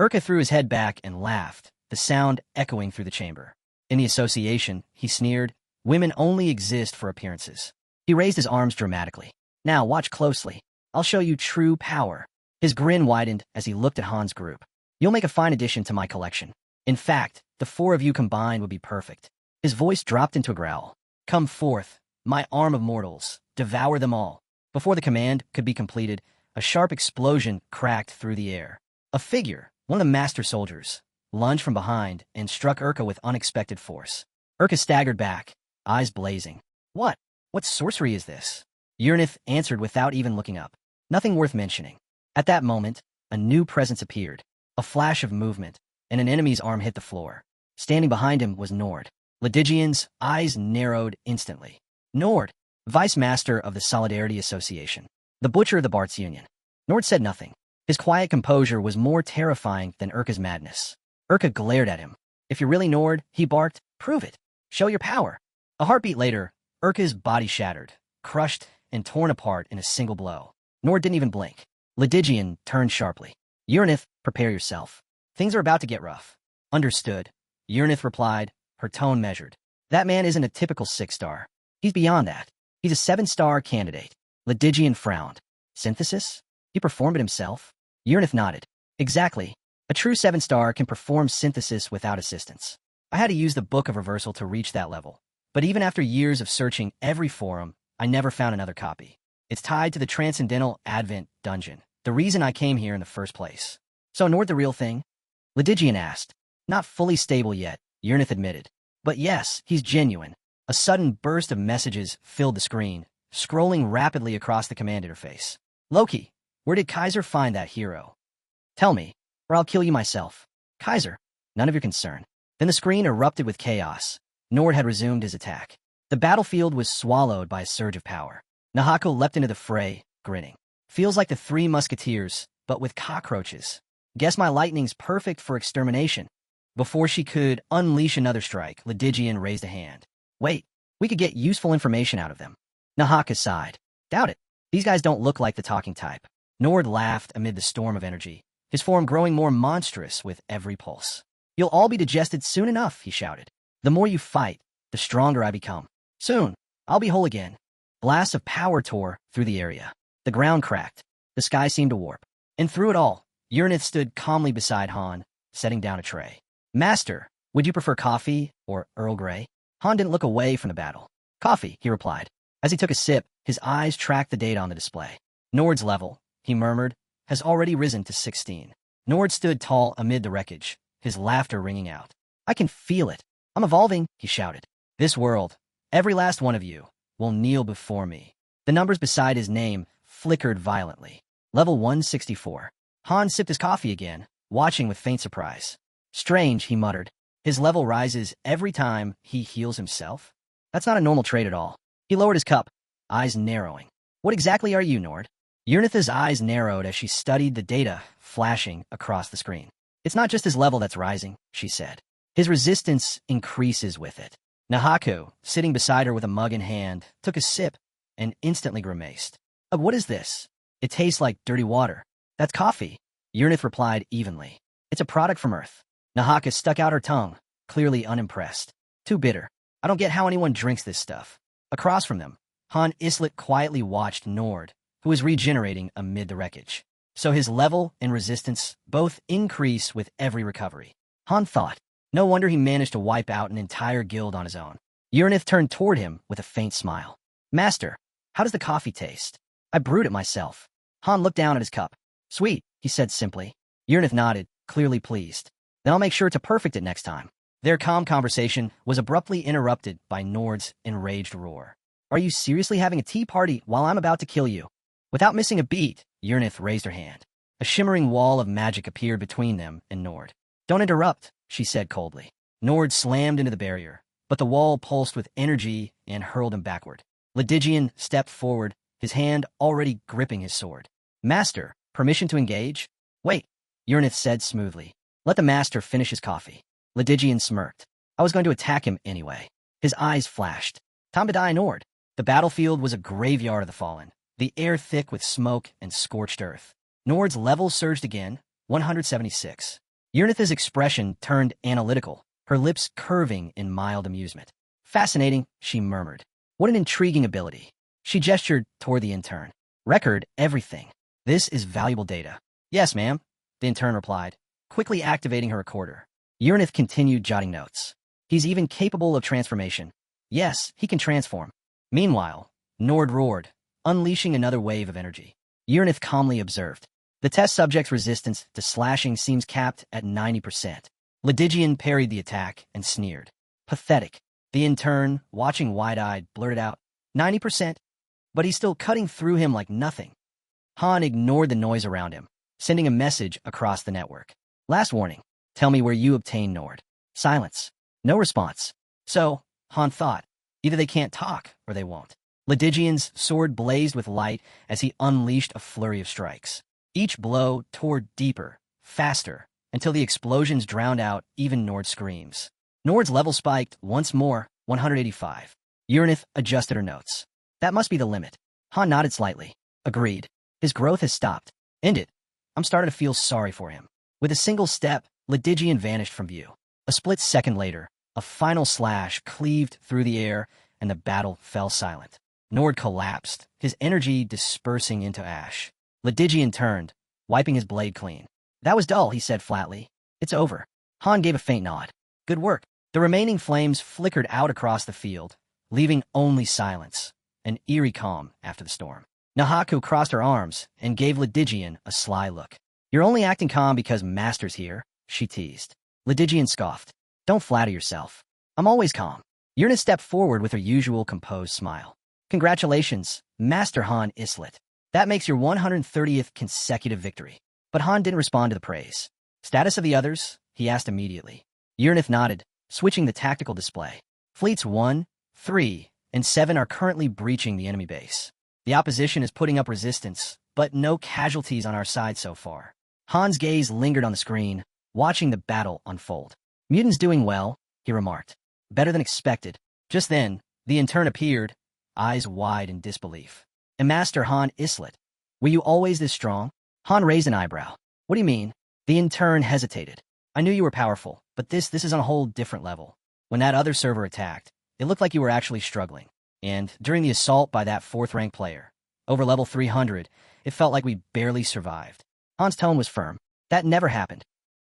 Urka threw his head back and laughed, the sound echoing through the chamber. In the association, he sneered, women only exist for appearances. He raised his arms dramatically. Now watch closely. I'll show you true power. His grin widened as he looked at Han's group. You'll make a fine addition to my collection. In fact, the four of you combined would be perfect. His voice dropped into a growl. Come forth, my arm of mortals. Devour them all. Before the command could be completed, a sharp explosion cracked through the air. A figure, one of the master soldiers, lunged from behind and struck Urka with unexpected force. Urka staggered back, eyes blazing. What? What sorcery is this? Urnith answered without even looking up. Nothing worth mentioning. At that moment, a new presence appeared. A flash of movement, and an enemy's arm hit the floor. Standing behind him was Nord. Lydigian's eyes narrowed instantly. Nord, Vice Master of the Solidarity Association. The Butcher of the Barts Union. Nord said nothing. His quiet composure was more terrifying than Urka's madness. Urka glared at him. If you're really Nord, he barked, prove it. Show your power. A heartbeat later, Urka's body shattered, crushed, and torn apart in a single blow. Nord didn't even blink. Lydigian turned sharply. Urnith, prepare yourself. Things are about to get rough. Understood. Urnith replied, her tone measured. That man isn't a typical 6-star. He's beyond that. He's a 7-star candidate. Lydigian frowned. Synthesis? He performed it himself? Urnith nodded. Exactly. A true 7-star can perform synthesis without assistance. I had to use the Book of Reversal to reach that level. But even after years of searching every forum, I never found another copy. It's tied to the Transcendental Advent Dungeon, the reason I came here in the first place. So Nord the real thing? Lydigian asked. Not fully stable yet, Urnith admitted. But yes, he's genuine. A sudden burst of messages filled the screen, scrolling rapidly across the command interface. Loki, where did Kaiser find that hero? Tell me, or I'll kill you myself. Kaiser, none of your concern. Then the screen erupted with chaos. Nord had resumed his attack. The battlefield was swallowed by a surge of power. Nahako leapt into the fray, grinning. Feels like the Three Musketeers, but with cockroaches. Guess my lightning's perfect for extermination. Before she could unleash another strike, Lydigian raised a hand. Wait, we could get useful information out of them. Nahaka sighed. Doubt it. These guys don't look like the talking type. Nord laughed amid the storm of energy, his form growing more monstrous with every pulse. You'll all be digested soon enough, he shouted. The more you fight, the stronger I become. Soon, I'll be whole again. Blasts of power tore through the area. The ground cracked. The sky seemed to warp. And through it all, Urnith stood calmly beside Han, setting down a tray. Master, would you prefer coffee or Earl Grey? Han didn't look away from the battle. Coffee, he replied. As he took a sip, his eyes tracked the data on the display. Nord's level, he murmured, has already risen to 16. Nord stood tall amid the wreckage, his laughter ringing out. I can feel it. I'm evolving, he shouted. This world, every last one of you, will kneel before me. The numbers beside his name flickered violently. Level 164. Han sipped his coffee again, watching with faint surprise. Strange, he muttered. His level rises every time he heals himself? That's not a normal trait at all. He lowered his cup, eyes narrowing. What exactly are you, Nord? Urnitha's eyes narrowed as she studied the data flashing across the screen. It's not just his level that's rising, she said. His resistance increases with it. Nahako, sitting beside her with a mug in hand, took a sip and instantly grimaced. Ugh, what is this? It tastes like dirty water. That's coffee, Urnith replied evenly. It's a product from Earth. Nahaka stuck out her tongue, clearly unimpressed. Too bitter. I don't get how anyone drinks this stuff. Across from them, Han Islet quietly watched Nord, who was regenerating amid the wreckage. So his level and resistance both increase with every recovery. Han thought, no wonder he managed to wipe out an entire guild on his own. Urnith turned toward him with a faint smile. Master, how does the coffee taste? I brewed it myself. Han looked down at his cup. Sweet, he said simply. Urnith nodded, clearly pleased. Then I'll make sure to perfect it next time. Their calm conversation was abruptly interrupted by Nord's enraged roar. Are you seriously having a tea party while I'm about to kill you? Without missing a beat, Urnith raised her hand. A shimmering wall of magic appeared between them and Nord. Don't interrupt, she said coldly. Nord slammed into the barrier, but the wall pulsed with energy and hurled him backward. Ledigian stepped forward, his hand already gripping his sword. Master, permission to engage? Wait, Uranith said smoothly. Let the master finish his coffee. Ledigian smirked. I was going to attack him anyway. His eyes flashed. Time to die, Nord. The battlefield was a graveyard of the fallen, the air thick with smoke and scorched earth. Nord's level surged again, 176. Uranith's expression turned analytical, her lips curving in mild amusement. Fascinating, she murmured. What an intriguing ability. She gestured toward the intern. Record everything. This is valuable data. Yes, ma'am, the intern replied, quickly activating her recorder. Uranith continued jotting notes. He's even capable of transformation. Yes, he can transform. Meanwhile, Nord roared, unleashing another wave of energy. Uranith calmly observed. The test subject's resistance to slashing seems capped at 90%. Ledigian parried the attack and sneered. Pathetic. The intern, watching wide-eyed, blurted out, 90%? But he's still cutting through him like nothing. Han ignored the noise around him, sending a message across the network. Last warning. Tell me where you obtain Nord. Silence. No response. So, Han thought, either they can't talk or they won't. Ledigian's sword blazed with light as he unleashed a flurry of strikes. Each blow tore deeper, faster, until the explosions drowned out even Nord's screams. Nord's level spiked once more, 185. Uranith adjusted her notes. That must be the limit. Han nodded slightly. Agreed. His growth has stopped. End it. I'm starting to feel sorry for him. With a single step, Ledigian vanished from view. A split second later, a final slash cleaved through the air, and the battle fell silent. Nord collapsed, his energy dispersing into ash. Ledigian turned, wiping his blade clean. That was dull, he said flatly. It's over. Han gave a faint nod. Good work. The remaining flames flickered out across the field, leaving only silence, an eerie calm after the storm. Nahaku crossed her arms and gave Ledigian a sly look. You're only acting calm because Master's here, she teased. Ledigian scoffed. Don't flatter yourself. I'm always calm. Uranith stepped forward with her usual composed smile. Congratulations, Master Han Islet. That makes your 130th consecutive victory. But Han didn't respond to the praise. Status of the others? He asked immediately. Uranith nodded, switching the tactical display. Fleets 1, 3, and 7 are currently breaching the enemy base. The opposition is putting up resistance, but no casualties on our side so far. Han's gaze lingered on the screen, watching the battle unfold. Mutant's doing well, he remarked. Better than expected. Just then, the intern appeared, eyes wide in disbelief. And Master Han Islet, were you always this strong? Han raised an eyebrow. What do you mean? The intern hesitated. I knew you were powerful, but this is on a whole different level. When that other server attacked, it looked like you were actually struggling. And during the assault by that 4th-ranked player, over level 300, it felt like we barely survived. Han's tone was firm. That never happened.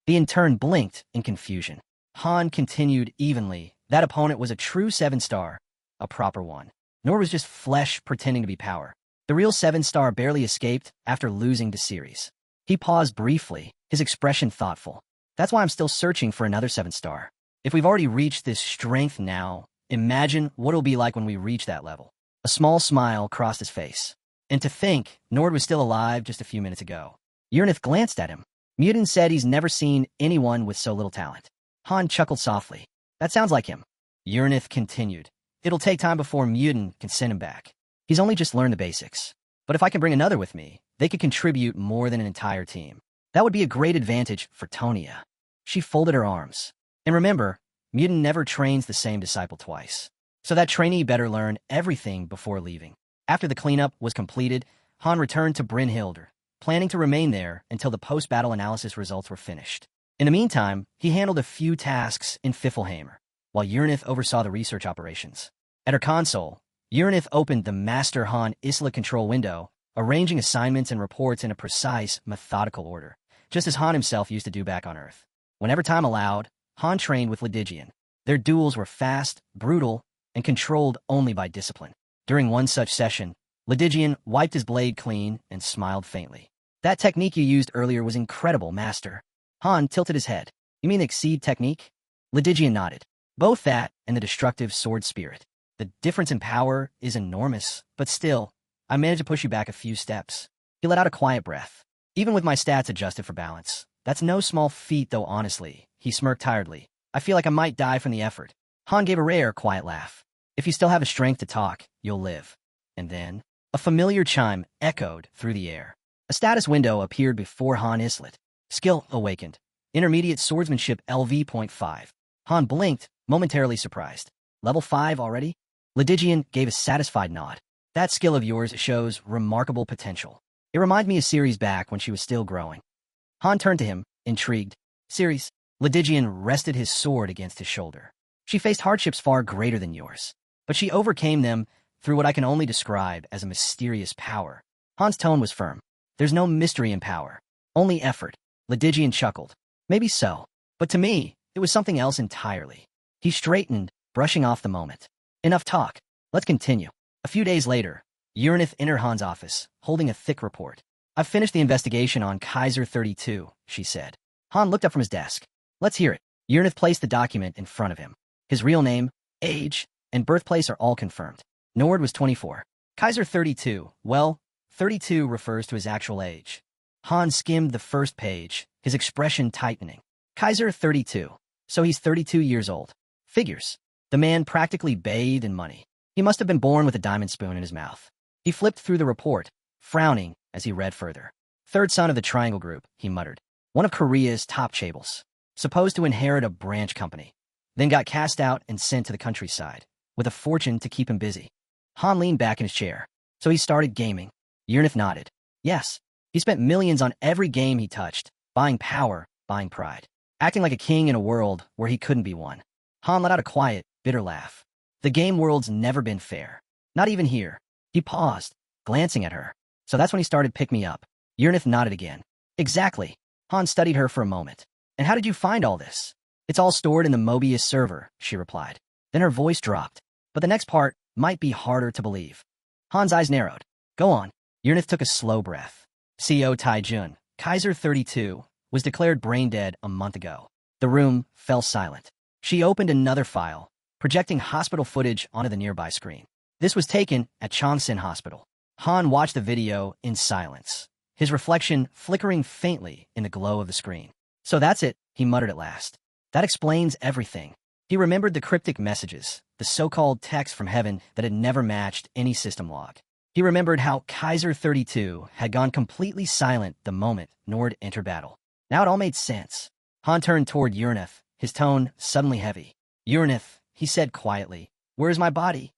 The intern blinked in confusion. Han continued evenly. That opponent was a true 7-star, a proper one. Nor was just flesh pretending to be power. The real 7-star barely escaped after losing to Ceres. He paused briefly, his expression thoughtful. That's why I'm still searching for another 7-star. If we've already reached this strength now, imagine what it'll be like when we reach that level. A small smile crossed his face. And to think, Nord was still alive just a few minutes ago. Uranith glanced at him. Mutant said he's never seen anyone with so little talent. Han chuckled softly. That sounds like him. Uranith continued. It'll take time before Mutant can send him back. He's only just learned the basics. But if I can bring another with me, they could contribute more than an entire team. That would be a great advantage for Tonia. She folded her arms. And remember, Mutant never trains the same disciple twice. So that trainee better learn everything before leaving. After the cleanup was completed, Han returned to Brynhilde, planning to remain there until the post-battle analysis results were finished. In the meantime, he handled a few tasks in Fifflehammer, while Uranith oversaw the research operations. At her console, Uranith opened the Master Han Isla control window, arranging assignments and reports in a precise, methodical order, just as Han himself used to do back on Earth. Whenever time allowed, Han trained with Ledigian. Their duels were fast, brutal, and controlled only by discipline. During one such session, Ledigian wiped his blade clean and smiled faintly. That technique you used earlier was incredible, Master. Han tilted his head. You mean the Exceed technique? Ledigian nodded. Both that and the destructive sword spirit. The difference in power is enormous, but still, I managed to push you back a few steps. He let out a quiet breath. Even with my stats adjusted for balance. That's no small feat, though, honestly. He smirked tiredly. I feel like I might die from the effort. Han gave a rare, quiet laugh. If you still have the strength to talk, you'll live. And then, a familiar chime echoed through the air. A status window appeared before Han Islet. Skill awakened. Intermediate swordsmanship LV.5. Han blinked, momentarily surprised. Level 5 already? Ledigian gave a satisfied nod. That skill of yours shows remarkable potential. It reminded me of Ceres back when she was still growing. Han turned to him, intrigued. Ceres. Ledigian rested his sword against his shoulder. She faced hardships far greater than yours, but she overcame them through what I can only describe as a mysterious power. Han's tone was firm. There's no mystery in power, only effort. Ledigian chuckled. Maybe so, but to me, it was something else entirely. He straightened, brushing off the moment. Enough talk. Let's continue. A few days later, Uranith entered Han's office, holding a thick report. I've finished the investigation on Kaiser 32, she said. Han looked up from his desk. Let's hear it. Uranith placed the document in front of him. His real name, age, and birthplace are all confirmed. Nord was 24. Kaiser 32, well, 32 refers to his actual age. Han skimmed the first page, his expression tightening. Kaiser 32, so he's 32 years old. Figures. The man practically bathed in money. He must have been born with a diamond spoon in his mouth. He flipped through the report, frowning as he read further. Third son of the Triangle Group, he muttered. One of Korea's top chaebol. Supposed to inherit a branch company. Then got cast out and sent to the countryside, with a fortune to keep him busy. Han leaned back in his chair. So he started gaming. Uranith nodded. Yes. He spent millions on every game he touched, buying power, buying pride. Acting like a king in a world where he couldn't be one. Han let out a quiet, bitter laugh. The game world's never been fair. Not even here. He paused, glancing at her. So that's when he started Pick Me Up. Uranith nodded again. Exactly. Han studied her for a moment. And how did you find all this? It's all stored in the Mobius server, she replied. Then her voice dropped. But the next part might be harder to believe. Han's eyes narrowed. Go on. Uranith took a slow breath. CO Taijun, Kaiser 32, was declared brain dead a month ago. The room fell silent. She opened another file, projecting hospital footage onto the nearby screen. This was taken at Changsin Hospital. Han watched the video in silence, his reflection flickering faintly in the glow of the screen. So that's it, he muttered at last. That explains everything. He remembered the cryptic messages, the so-called text from heaven that had never matched any system log. He remembered how Kaiser 32 had gone completely silent the moment Nord entered battle. Now it all made sense. Han turned toward Uranith, his tone suddenly heavy. Uranith, he said quietly, where is my body?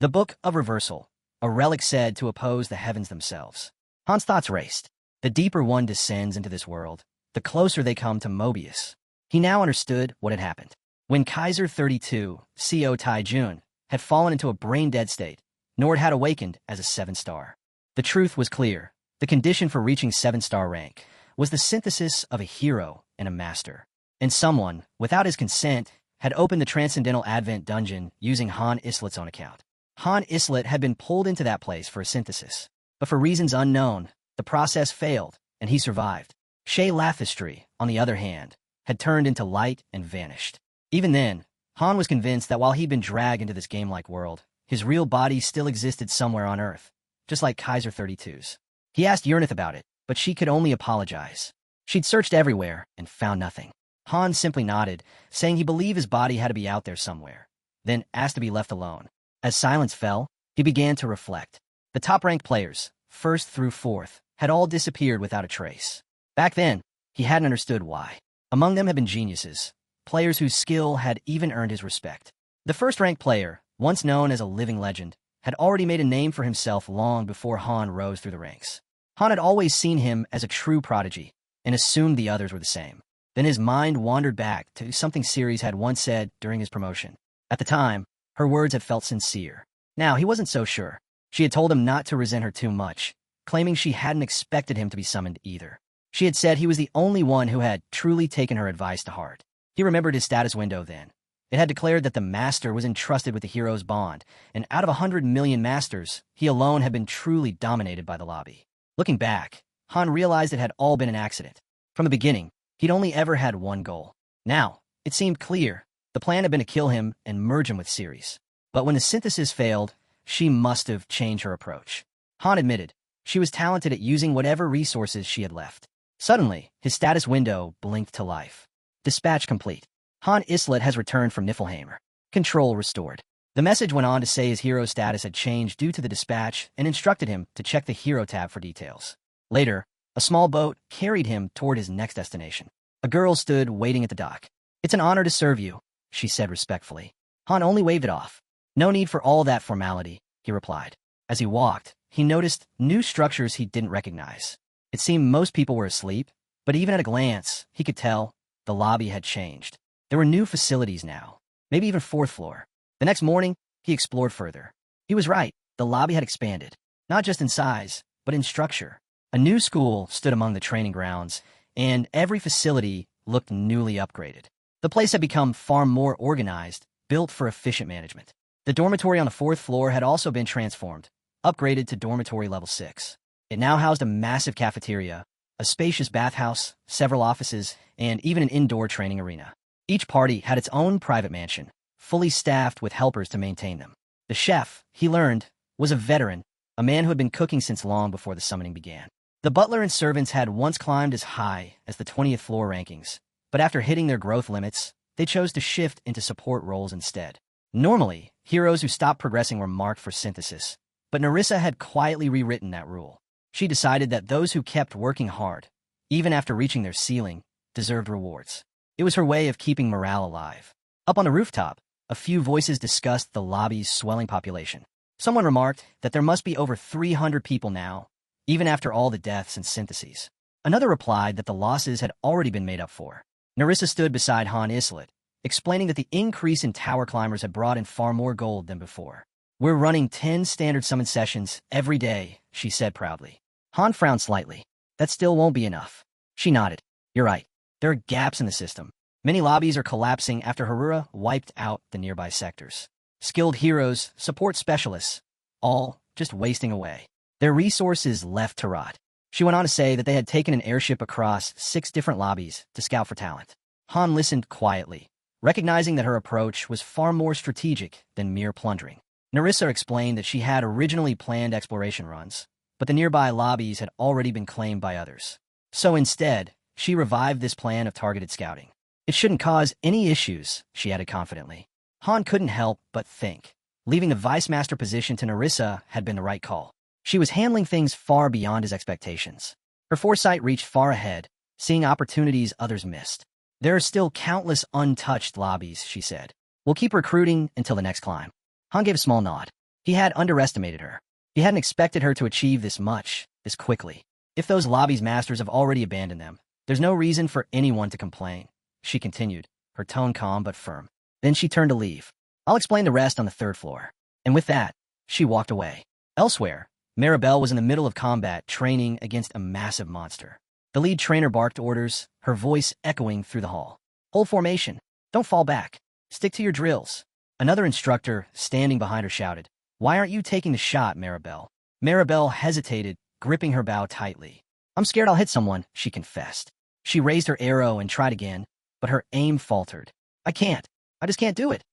The Book of Reversal, a relic said to oppose the heavens themselves. Han's thoughts raced. The deeper one descends into this world, the closer they come to Mobius. He now understood what had happened. When Kaiser 32, CO Taijun, had fallen into a brain-dead state, Nord had awakened as a 7-star. The truth was clear. The condition for reaching 7-star rank was the synthesis of a hero and a master. And someone, without his consent, had opened the Transcendental Advent dungeon using Han Islet's own account. Han Islet had been pulled into that place for a synthesis. But for reasons unknown, the process failed, and he survived. Shay Lathistry, on the other hand, had turned into light and vanished. Even then, Han was convinced that while he'd been dragged into this game-like world, his real body still existed somewhere on Earth, just like Kaiser 32's. He asked Uranith about it, but she could only apologize. She'd searched everywhere and found nothing. Han simply nodded, saying he believed his body had to be out there somewhere, then asked to be left alone. As silence fell, he began to reflect. The top-ranked players, 1st through 4th, had all disappeared without a trace. Back then, he hadn't understood why. Among them had been geniuses, players whose skill had even earned his respect. The first-ranked player, once known as a living legend, had already made a name for himself long before Han rose through the ranks. Han had always seen him as a true prodigy and assumed the others were the same. Then his mind wandered back to something Ceres had once said during his promotion. At the time, her words had felt sincere. Now, he wasn't so sure. She had told him not to resent her too much, claiming she hadn't expected him to be summoned either. She had said he was the only one who had truly taken her advice to heart. He remembered his status window then. It had declared that the master was entrusted with the hero's bond, and out of 100 million masters, he alone had been truly dominated by the lobby. Looking back, Han realized it had all been an accident. From the beginning, he'd only ever had one goal. Now, it seemed clear. The plan had been to kill him and merge him with Ceres. But when the synthesis failed, she must have changed her approach. Han admitted she was talented at using whatever resources she had left. Suddenly, his status window blinked to life. Dispatch complete. Han Islet has returned from Niflheim. Control restored. The message went on to say his hero status had changed due to the dispatch and instructed him to check the hero tab for details. Later, a small boat carried him toward his next destination. A girl stood waiting at the dock. "It's an honor to serve you," she said respectfully. Han only waved it off. "No need for all that formality," he replied. As he walked, he noticed new structures he didn't recognize. It seemed most people were asleep, but even at a glance, he could tell the lobby had changed. There were new facilities now, maybe even fourth floor. The next morning, he explored further. He was right, the lobby had expanded, not just in size, but in structure. A new school stood among the training grounds, and every facility looked newly upgraded. The place had become far more organized, built for efficient management. The dormitory on the fourth floor had also been transformed, upgraded to dormitory level 6. It now housed a massive cafeteria, a spacious bathhouse, several offices, and even an indoor training arena. Each party had its own private mansion, fully staffed with helpers to maintain them. The chef, he learned, was a veteran, a man who had been cooking since long before the summoning began. The butler and servants had once climbed as high as the 20th floor rankings, but after hitting their growth limits, they chose to shift into support roles instead. Normally, heroes who stopped progressing were marked for synthesis, but Narissa had quietly rewritten that rule. She decided that those who kept working hard, even after reaching their ceiling, deserved rewards. It was her way of keeping morale alive. Up on the rooftop, a few voices discussed the lobby's swelling population. Someone remarked that there must be over 300 people now, even after all the deaths and syntheses. Another replied that the losses had already been made up for. Narissa stood beside Han Islet, explaining that the increase in tower climbers had brought in far more gold than before. "We're running 10 standard summon sessions every day," she said proudly. Han frowned slightly. "That still won't be enough." She nodded. "You're right. There are gaps in the system. Many lobbies are collapsing after Harura wiped out the nearby sectors. Skilled heroes, support specialists, all just wasting away. Their resources left to rot." She went on to say that they had taken an airship across 6 different lobbies to scout for talent. Han listened quietly, recognizing that her approach was far more strategic than mere plundering. Narissa explained that she had originally planned exploration runs, but the nearby lobbies had already been claimed by others. So instead, she revived this plan of targeted scouting. "It shouldn't cause any issues," she added confidently. Han couldn't help but think. Leaving the vice master position to Narissa had been the right call. She was handling things far beyond his expectations. Her foresight reached far ahead, seeing opportunities others missed. "There are still countless untouched lobbies," she said. "We'll keep recruiting until the next climb." Han gave a small nod. He had underestimated her. He hadn't expected her to achieve this much, this quickly. If those lobbies' masters have already abandoned them, there's no reason for anyone to complain, she continued, her tone calm but firm. Then she turned to leave. "I'll explain the rest on the 3rd floor." And with that, she walked away. Elsewhere, Maribel was in the middle of combat training against a massive monster. The lead trainer barked orders, her voice echoing through the hall. "Hold formation. Don't fall back. Stick to your drills." Another instructor, standing behind her, shouted, "Why aren't you taking the shot, Maribel?" Maribel hesitated, gripping her bow tightly. "I'm scared I'll hit someone," she confessed. She raised her arrow and tried again, but her aim faltered. I just can't do it."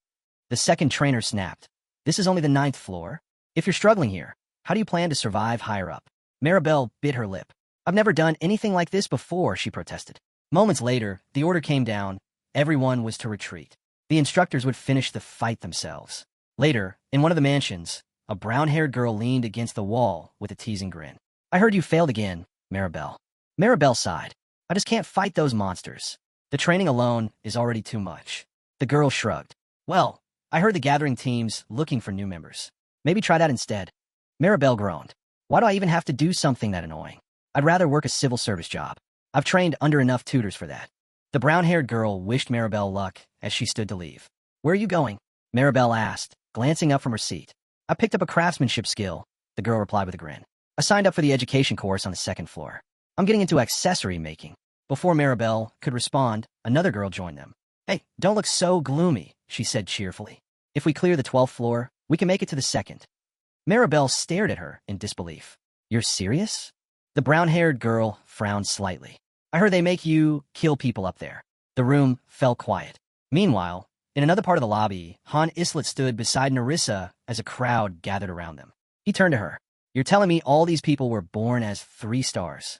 The second trainer snapped. "This is only the 9th floor. If you're struggling here, how do you plan to survive higher up?" Maribel bit her lip. "I've never done anything like this before," she protested. Moments later, the order came down. Everyone was to retreat. The instructors would finish the fight themselves. Later, in one of the mansions, a brown-haired girl leaned against the wall with a teasing grin. "I heard you failed again, Maribel." Maribel sighed. "I just can't fight those monsters. The training alone is already too much." The girl shrugged. "Well, I heard the gathering team's looking for new members. Maybe try that instead." Maribel groaned. "Why do I even have to do something that annoying? I'd rather work a civil service job. I've trained under enough tutors for that." The brown-haired girl wished Maribel luck as she stood to leave. "Where are you going?" Maribel asked, glancing up from her seat. "I picked up a craftsmanship skill," the girl replied with a grin. "I signed up for the education course on the 2nd floor. I'm getting into accessory making." Before Maribel could respond, another girl joined them. "Hey, don't look so gloomy," she said cheerfully. "If we clear the 12th floor, we can make it to the 2nd. Maribel stared at her in disbelief. "You're serious?" The brown-haired girl frowned slightly. "I heard they make you kill people up there." The room fell quiet. Meanwhile, in another part of the lobby, Han Islet stood beside Narissa as a crowd gathered around them. He turned to her. "You're telling me all these people were born as 3 stars?"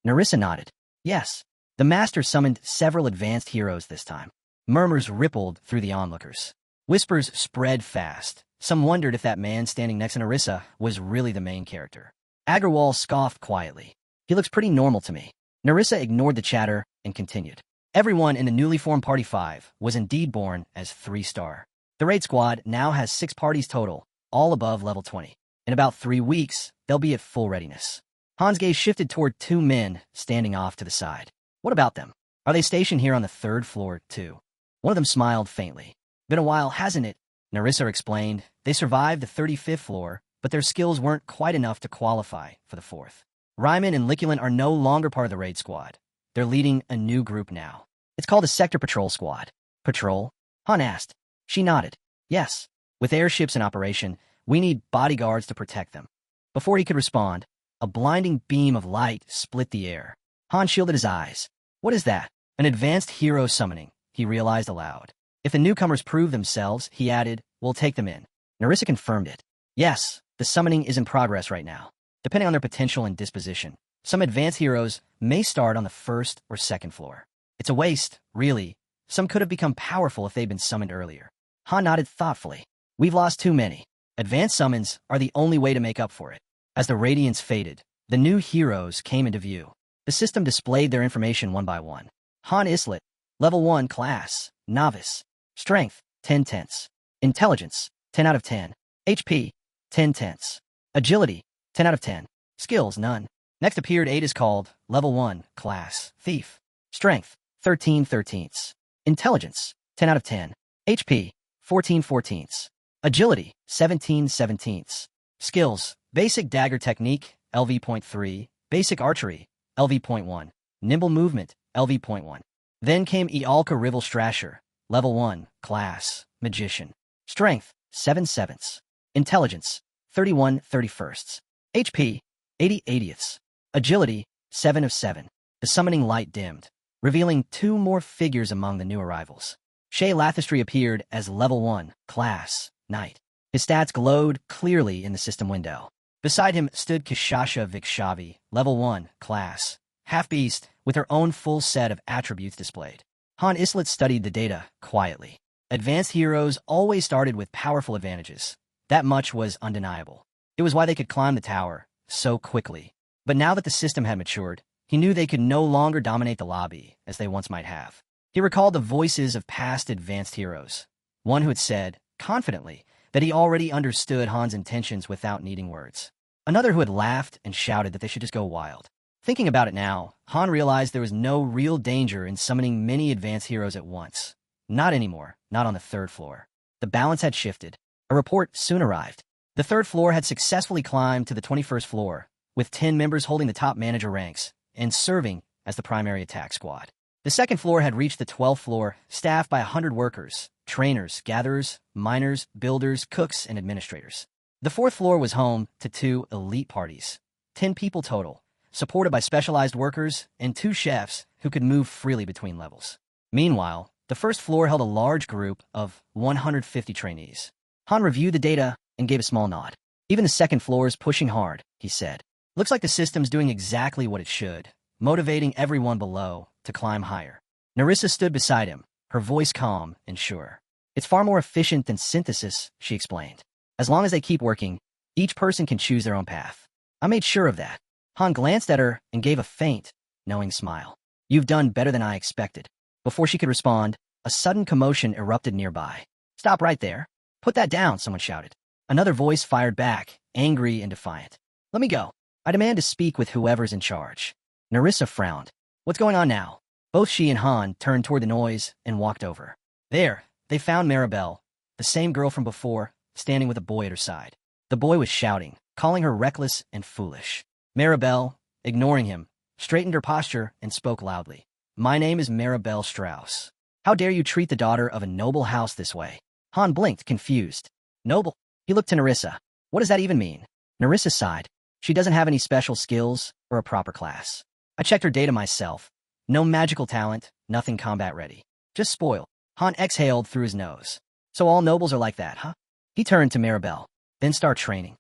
Narissa nodded. "Yes. The master summoned several advanced heroes this time. Murmurs rippled through the onlookers. Whispers spread fast. Some wondered if that man standing next to Narissa was really the main character. Agarwal scoffed quietly. He looks pretty normal to me. Narissa ignored the chatter and continued. Everyone in the newly formed Party 5 was indeed born as 3-star. The raid squad now has 6 parties total, all above level 20. In about 3 weeks, they'll be at full readiness. Han's gaze shifted toward 2 men standing off to the side. What about them? Are they stationed here on the 3rd floor, too? One of them smiled faintly. Been a while, hasn't it? Narissa explained. They survived the 35th floor, but their skills weren't quite enough to qualify for the 4th. Ryman and Liculin are no longer part of the raid squad. They're leading a new group now. It's called the Sector Patrol Squad. Patrol? Han asked. She nodded. Yes. With airships in operation, we need bodyguards to protect them. Before he could respond, a blinding beam of light split the air. Han shielded his eyes. What is that? An advanced hero summoning, he realized aloud. If the newcomers prove themselves, he added, we'll take them in. Narissa confirmed it. Yes, the summoning is in progress right now. Depending on their potential and disposition, some advanced heroes may start on the 1st or 2nd floor. It's a waste, really. Some could have become powerful if they'd been summoned earlier. Han nodded thoughtfully. We've lost too many. Advanced summons are the only way to make up for it. As the radiance faded, the new heroes came into view. The system displayed their information one by one. Han Islet, level 1 class, novice. Strength, 10 tenths. Intelligence, 10 out of 10. HP, 10 tenths. Agility, 10 out of 10. Skills, none. Next appeared 8 is called, level 1, class, thief. Strength, 13 thirteenths. Intelligence, 10 out of 10. HP, 14 fourteenths. Agility, 17 17ths. Skills, basic dagger technique, LV.3, basic archery, LV.1, nimble movement, LV.1. Then came Ialka Rival Strasher, level 1, class, magician. Strength, 7 sevenths. Intelligence, 31 31sts. HP, 80 80ths. Agility, 7 of 7. The summoning light dimmed, revealing 2 more figures among the new arrivals. Shay Lathistry appeared as level 1, class, knight. His stats glowed clearly in the system window. Beside him stood Kishasha Vikshavi, level 1, class, half-beast, with her own full set of attributes displayed. Han Islet studied the data quietly. Advanced heroes always started with powerful advantages. That much was undeniable. It was why they could climb the tower so quickly. But now that the system had matured, he knew they could no longer dominate the lobby as they once might have. He recalled the voices of past advanced heroes. One who had said, confidently, that he already understood Han's intentions without needing words. Another who had laughed and shouted that they should just go wild. Thinking about it now, Han realized there was no real danger in summoning many advanced heroes at once. Not anymore, not on the 3rd floor. The balance had shifted. A report soon arrived. The 3rd floor had successfully climbed to the 21st floor, with 10 members holding the top manager ranks and serving as the primary attack squad. The 2nd floor had reached the 12th floor, staffed by 100 workers, trainers, gatherers, miners, builders, cooks, and administrators. The 4th floor was home to 2 elite parties, 10 people total, supported by specialized workers and 2 chefs who could move freely between levels. Meanwhile, the 1st floor held a large group of 150 trainees. Han reviewed the data and gave a small nod. Even the 2nd floor is pushing hard, he said. Looks like the system's doing exactly what it should, motivating everyone below to climb higher. Narissa stood beside him, her voice calm and sure. It's far more efficient than synthesis, she explained. As long as they keep working, each person can choose their own path. I made sure of that. Han glanced at her and gave a faint, knowing smile. You've done better than I expected. Before she could respond, a sudden commotion erupted nearby. Stop right there. Put that down, someone shouted. Another voice fired back, angry and defiant. Let me go. I demand to speak with whoever's in charge. Narissa frowned. What's going on now? Both she and Han turned toward the noise and walked over. There, they found Maribel, the same girl from before, standing with a boy at her side. The boy was shouting, calling her reckless and foolish. Maribel, ignoring him, straightened her posture and spoke loudly. My name is Maribel Strauss. How dare you treat the daughter of a noble house this way? Han blinked, confused. Noble? He looked to Narissa. What does that even mean? Narissa sighed. She doesn't have any special skills or a proper class. I checked her data myself. No magical talent, nothing combat ready. Just spoiled. Han exhaled through his nose. So all nobles are like that, huh? He turned to Maribel. Then start training.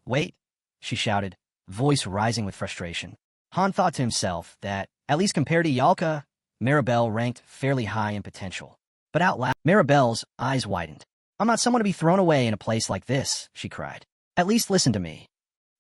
Wait, she shouted, voice rising with frustration. Han thought to himself that, at least compared to Yalka, Maribel ranked fairly high in potential. But out loud, Maribel's eyes widened. I'm not someone to be thrown away in a place like this, she cried. At least listen to me.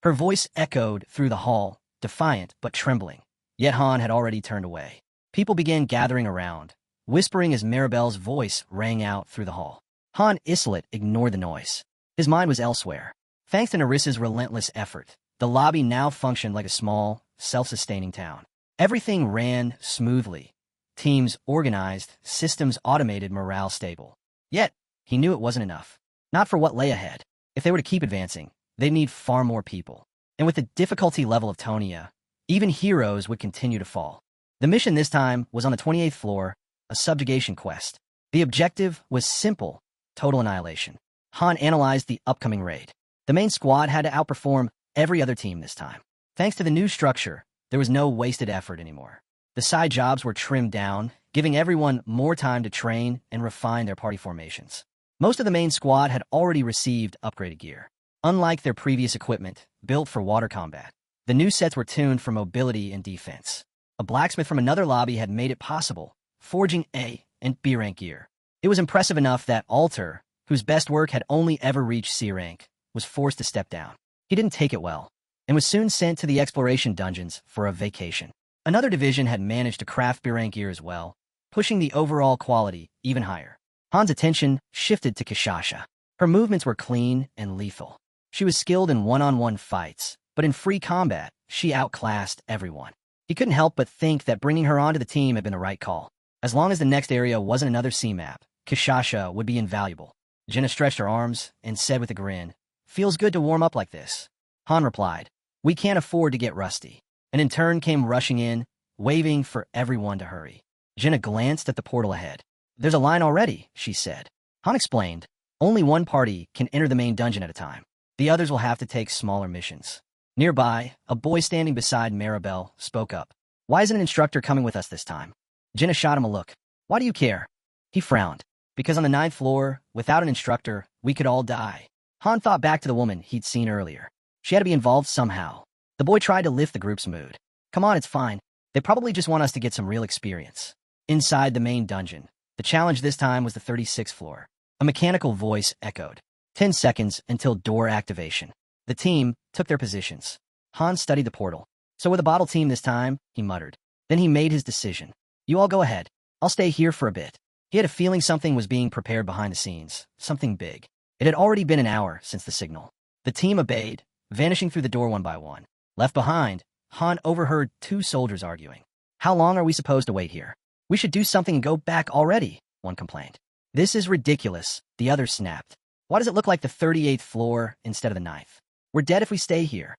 Her voice echoed through the hall, defiant but trembling. Yet Han had already turned away. People began gathering around, whispering as Maribel's voice rang out through the hall. Han Islet ignored the noise. His mind was elsewhere. Thanks to Nerissa's relentless effort, the lobby now functioned like a small, self-sustaining town. Everything ran smoothly. Teams organized, systems automated, morale stable. Yet, he knew it wasn't enough. Not for what lay ahead. If they were to keep advancing, they'd need far more people. And with the difficulty level of Tonia, even heroes would continue to fall. The mission this time was on the 28th floor, a subjugation quest. The objective was simple, total annihilation. Han analyzed the upcoming raid. The main squad had to outperform every other team this time. Thanks to the new structure, there was no wasted effort anymore. The side jobs were trimmed down, giving everyone more time to train and refine their party formations. Most of the main squad had already received upgraded gear. Unlike their previous equipment, built for water combat, the new sets were tuned for mobility and defense. A blacksmith from another lobby had made it possible, forging A and B rank gear. It was impressive enough that Alter, whose best work had only ever reached C rank, was forced to step down. He didn't take it well, and was soon sent to the exploration dungeons for a vacation. Another division had managed to craft B rank gear as well, pushing the overall quality even higher. Han's attention shifted to Kishasha. Her movements were clean and lethal. She was skilled in one-on-one fights, but in free combat, she outclassed everyone. He couldn't help but think that bringing her onto the team had been the right call. As long as the next area wasn't another C-map, Kishasha would be invaluable. Jenna stretched her arms and said with a grin, "Feels good to warm up like this." Han replied, "We can't afford to get rusty," and in turn came rushing in, waving for everyone to hurry. Jenna glanced at the portal ahead. "There's a line already," she said. Han explained, "Only one party can enter the main dungeon at a time. The others will have to take smaller missions." Nearby, a boy standing beside Maribel spoke up. "Why isn't an instructor coming with us this time?" Jenna shot him a look. "Why do you care?" He frowned. "Because on the 9th floor, without an instructor, we could all die." Han thought back to the woman he'd seen earlier. She had to be involved somehow. The boy tried to lift the group's mood. "Come on, it's fine. They probably just want us to get some real experience." Inside the main dungeon, the challenge this time was the 36th floor. A mechanical voice echoed. 10 seconds until door activation. The team took their positions. Han studied the portal. "So with a bottle team this time," he muttered. Then he made his decision. "You all go ahead. I'll stay here for a bit." He had a feeling something was being prepared behind the scenes, something big. It had already been an hour since the signal. The team obeyed, vanishing through the door one by one. Left behind, Han overheard two soldiers arguing. "How long are we supposed to wait here? We should do something and go back already," one complained. "This is ridiculous," the other snapped. "Why does it look like the 38th floor instead of the 9th? We're dead if we stay here."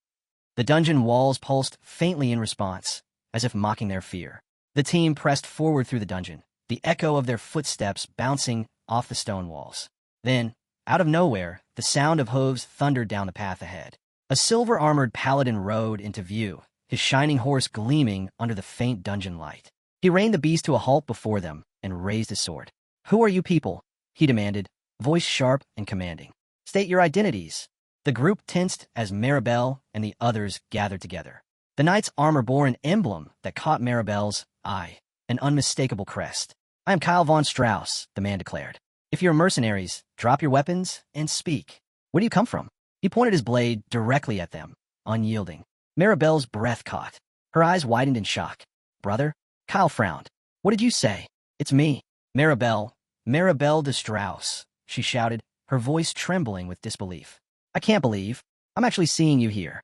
The dungeon walls pulsed faintly in response, as if mocking their fear. The team pressed forward through the dungeon, the echo of their footsteps bouncing off the stone walls. Then, out of nowhere, the sound of hooves thundered down the path ahead. A silver-armored paladin rode into view, his shining horse gleaming under the faint dungeon light. He reined the beast to a halt before them and raised his sword. "Who are you people?" he demanded, voice sharp and commanding. "State your identities." The group tensed as Maribel and the others gathered together. The knight's armor bore an emblem that caught Maribel's eye, an unmistakable crest. "I am Kyle von Strauss," the man declared. "If you're mercenaries, drop your weapons and speak. Where do you come from?" He pointed his blade directly at them, unyielding. Maribel's breath caught. Her eyes widened in shock. "Brother?" Kyle frowned. "What did you say?" "It's me, Maribel de Strauss," she shouted, her voice trembling with disbelief. "I can't believe I'm actually seeing you here."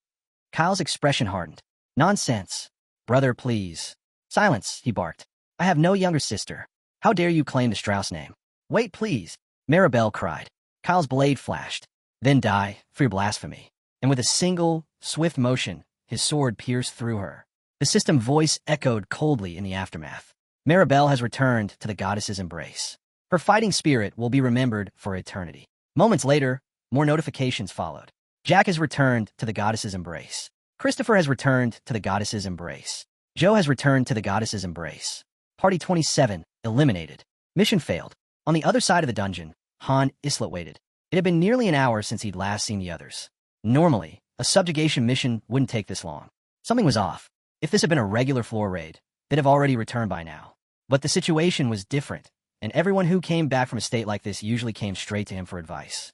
Kyle's expression hardened. "Nonsense. Brother, please." "Silence," he barked. "I have no younger sister. How dare you claim the Strauss name?" "Wait, please," Maribel cried. Kyle's blade flashed. "Then die for your blasphemy." And with a single, swift motion, his sword pierced through her. The system voice echoed coldly in the aftermath. "Maribel has returned to the goddess's embrace. Her fighting spirit will be remembered for eternity." Moments later, more notifications followed. "Jack has returned to the goddess's embrace. Christopher has returned to the goddess's embrace. Joe has returned to the goddess's embrace. Party 27, eliminated. Mission failed." On the other side of the dungeon, Han Islet waited. It had been nearly an hour since he'd last seen the others. Normally, a subjugation mission wouldn't take this long. Something was off. If this had been a regular floor raid, they'd have already returned by now. But the situation was different, and everyone who came back from a state like this usually came straight to him for advice.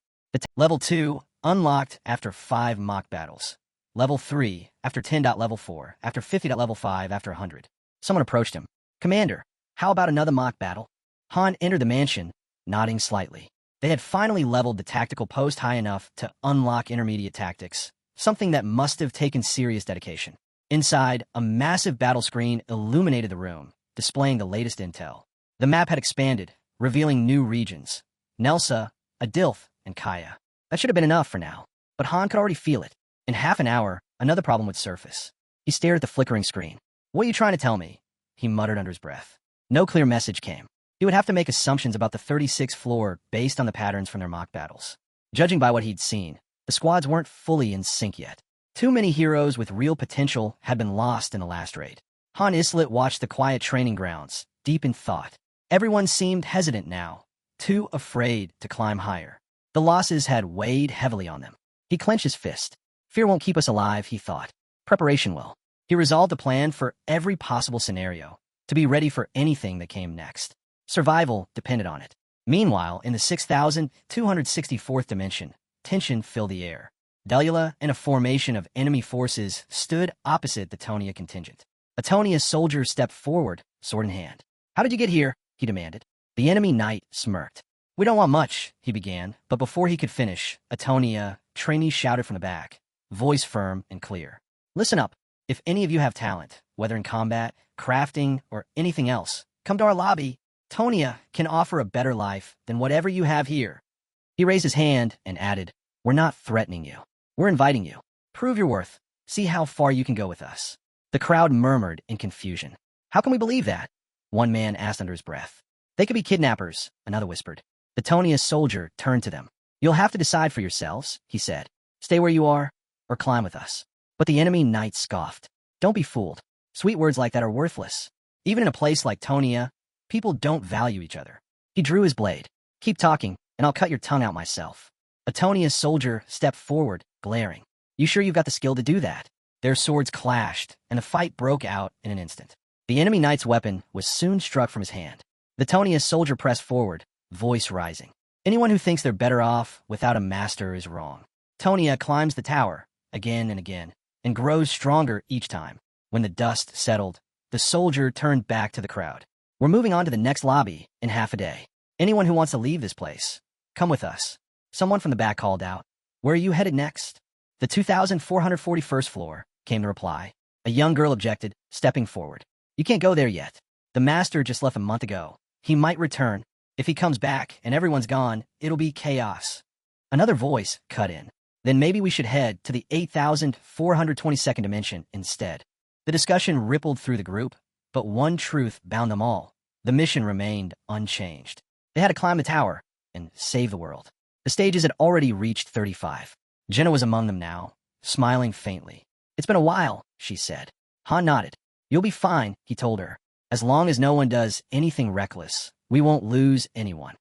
Level 2, unlocked after 5 mock battles. Level 3, after 10. Level 4, after 50. Level 5, after 100. Someone approached him. Commander, how about another mock battle? Han entered the mansion, nodding slightly. They had finally leveled the tactical post high enough to unlock intermediate tactics, something that must have taken serious dedication. Inside, a massive battle screen illuminated the room, displaying the latest intel. The map had expanded, revealing new regions. Nelsa, Adilth, and Kaya. That should have been enough for now, but Han could already feel it. In half an hour, another problem would surface. He stared at the flickering screen. What are you trying to tell me? He muttered under his breath. No clear message came. He would have to make assumptions about the 36th floor based on the patterns from their mock battles. Judging by what he'd seen, the squads weren't fully in sync yet. Too many heroes with real potential had been lost in the last raid. Han Islet watched the quiet training grounds, deep in thought. Everyone seemed hesitant now, too afraid to climb higher. The losses had weighed heavily on them. He clenched his fist. Fear won't keep us alive, he thought. Preparation will. He resolved a plan for every possible scenario, to be ready for anything that came next. Survival depended on it. Meanwhile, in the 6,264th dimension, tension filled the air. Delula and a formation of enemy forces stood opposite the Tonia contingent. A Tonia soldier stepped forward, sword in hand. How did you get here? He demanded. The enemy knight smirked. We don't want much, he began, but before he could finish, a Tonia trainee shouted from the back, voice firm and clear. Listen up. If any of you have talent, whether in combat, crafting, or anything else, come to our lobby. Tonia can offer a better life than whatever you have here. He raised his hand and added, We're not threatening you. We're inviting you. Prove your worth. See how far you can go with us. The crowd murmured in confusion. How can we believe that? One man asked under his breath. They could be kidnappers, another whispered. The Tonia soldier turned to them. You'll have to decide for yourselves, he said. Stay where you are, or climb with us. But the enemy knight scoffed. Don't be fooled. Sweet words like that are worthless. Even in a place like Tonia, people don't value each other. He drew his blade. Keep talking, and I'll cut your tongue out myself. A Tonia soldier stepped forward, glaring. You sure you've got the skill to do that? Their swords clashed, and the fight broke out in an instant. The enemy knight's weapon was soon struck from his hand. The Tonia soldier pressed forward, voice rising. Anyone who thinks they're better off without a master is wrong. Tonia climbs the tower, again and again, and grows stronger each time. When the dust settled, the soldier turned back to the crowd. We're moving on to the next lobby in half a day. Anyone who wants to leave this place, come with us. Someone from the back called out. Where are you headed next? The 2,441st floor, came the reply. A young girl objected, stepping forward. You can't go there yet. The master just left a month ago. He might return. If he comes back and everyone's gone, it'll be chaos. Another voice cut in. Then maybe we should head to the 8,422nd dimension instead. The discussion rippled through the group, but one truth bound them all. The mission remained unchanged. They had to climb the tower and save the world. The stages had already reached 35. Jenna was among them now, smiling faintly. It's been a while, she said. Han nodded. You'll be fine, he told her. As long as no one does anything reckless, we won't lose anyone.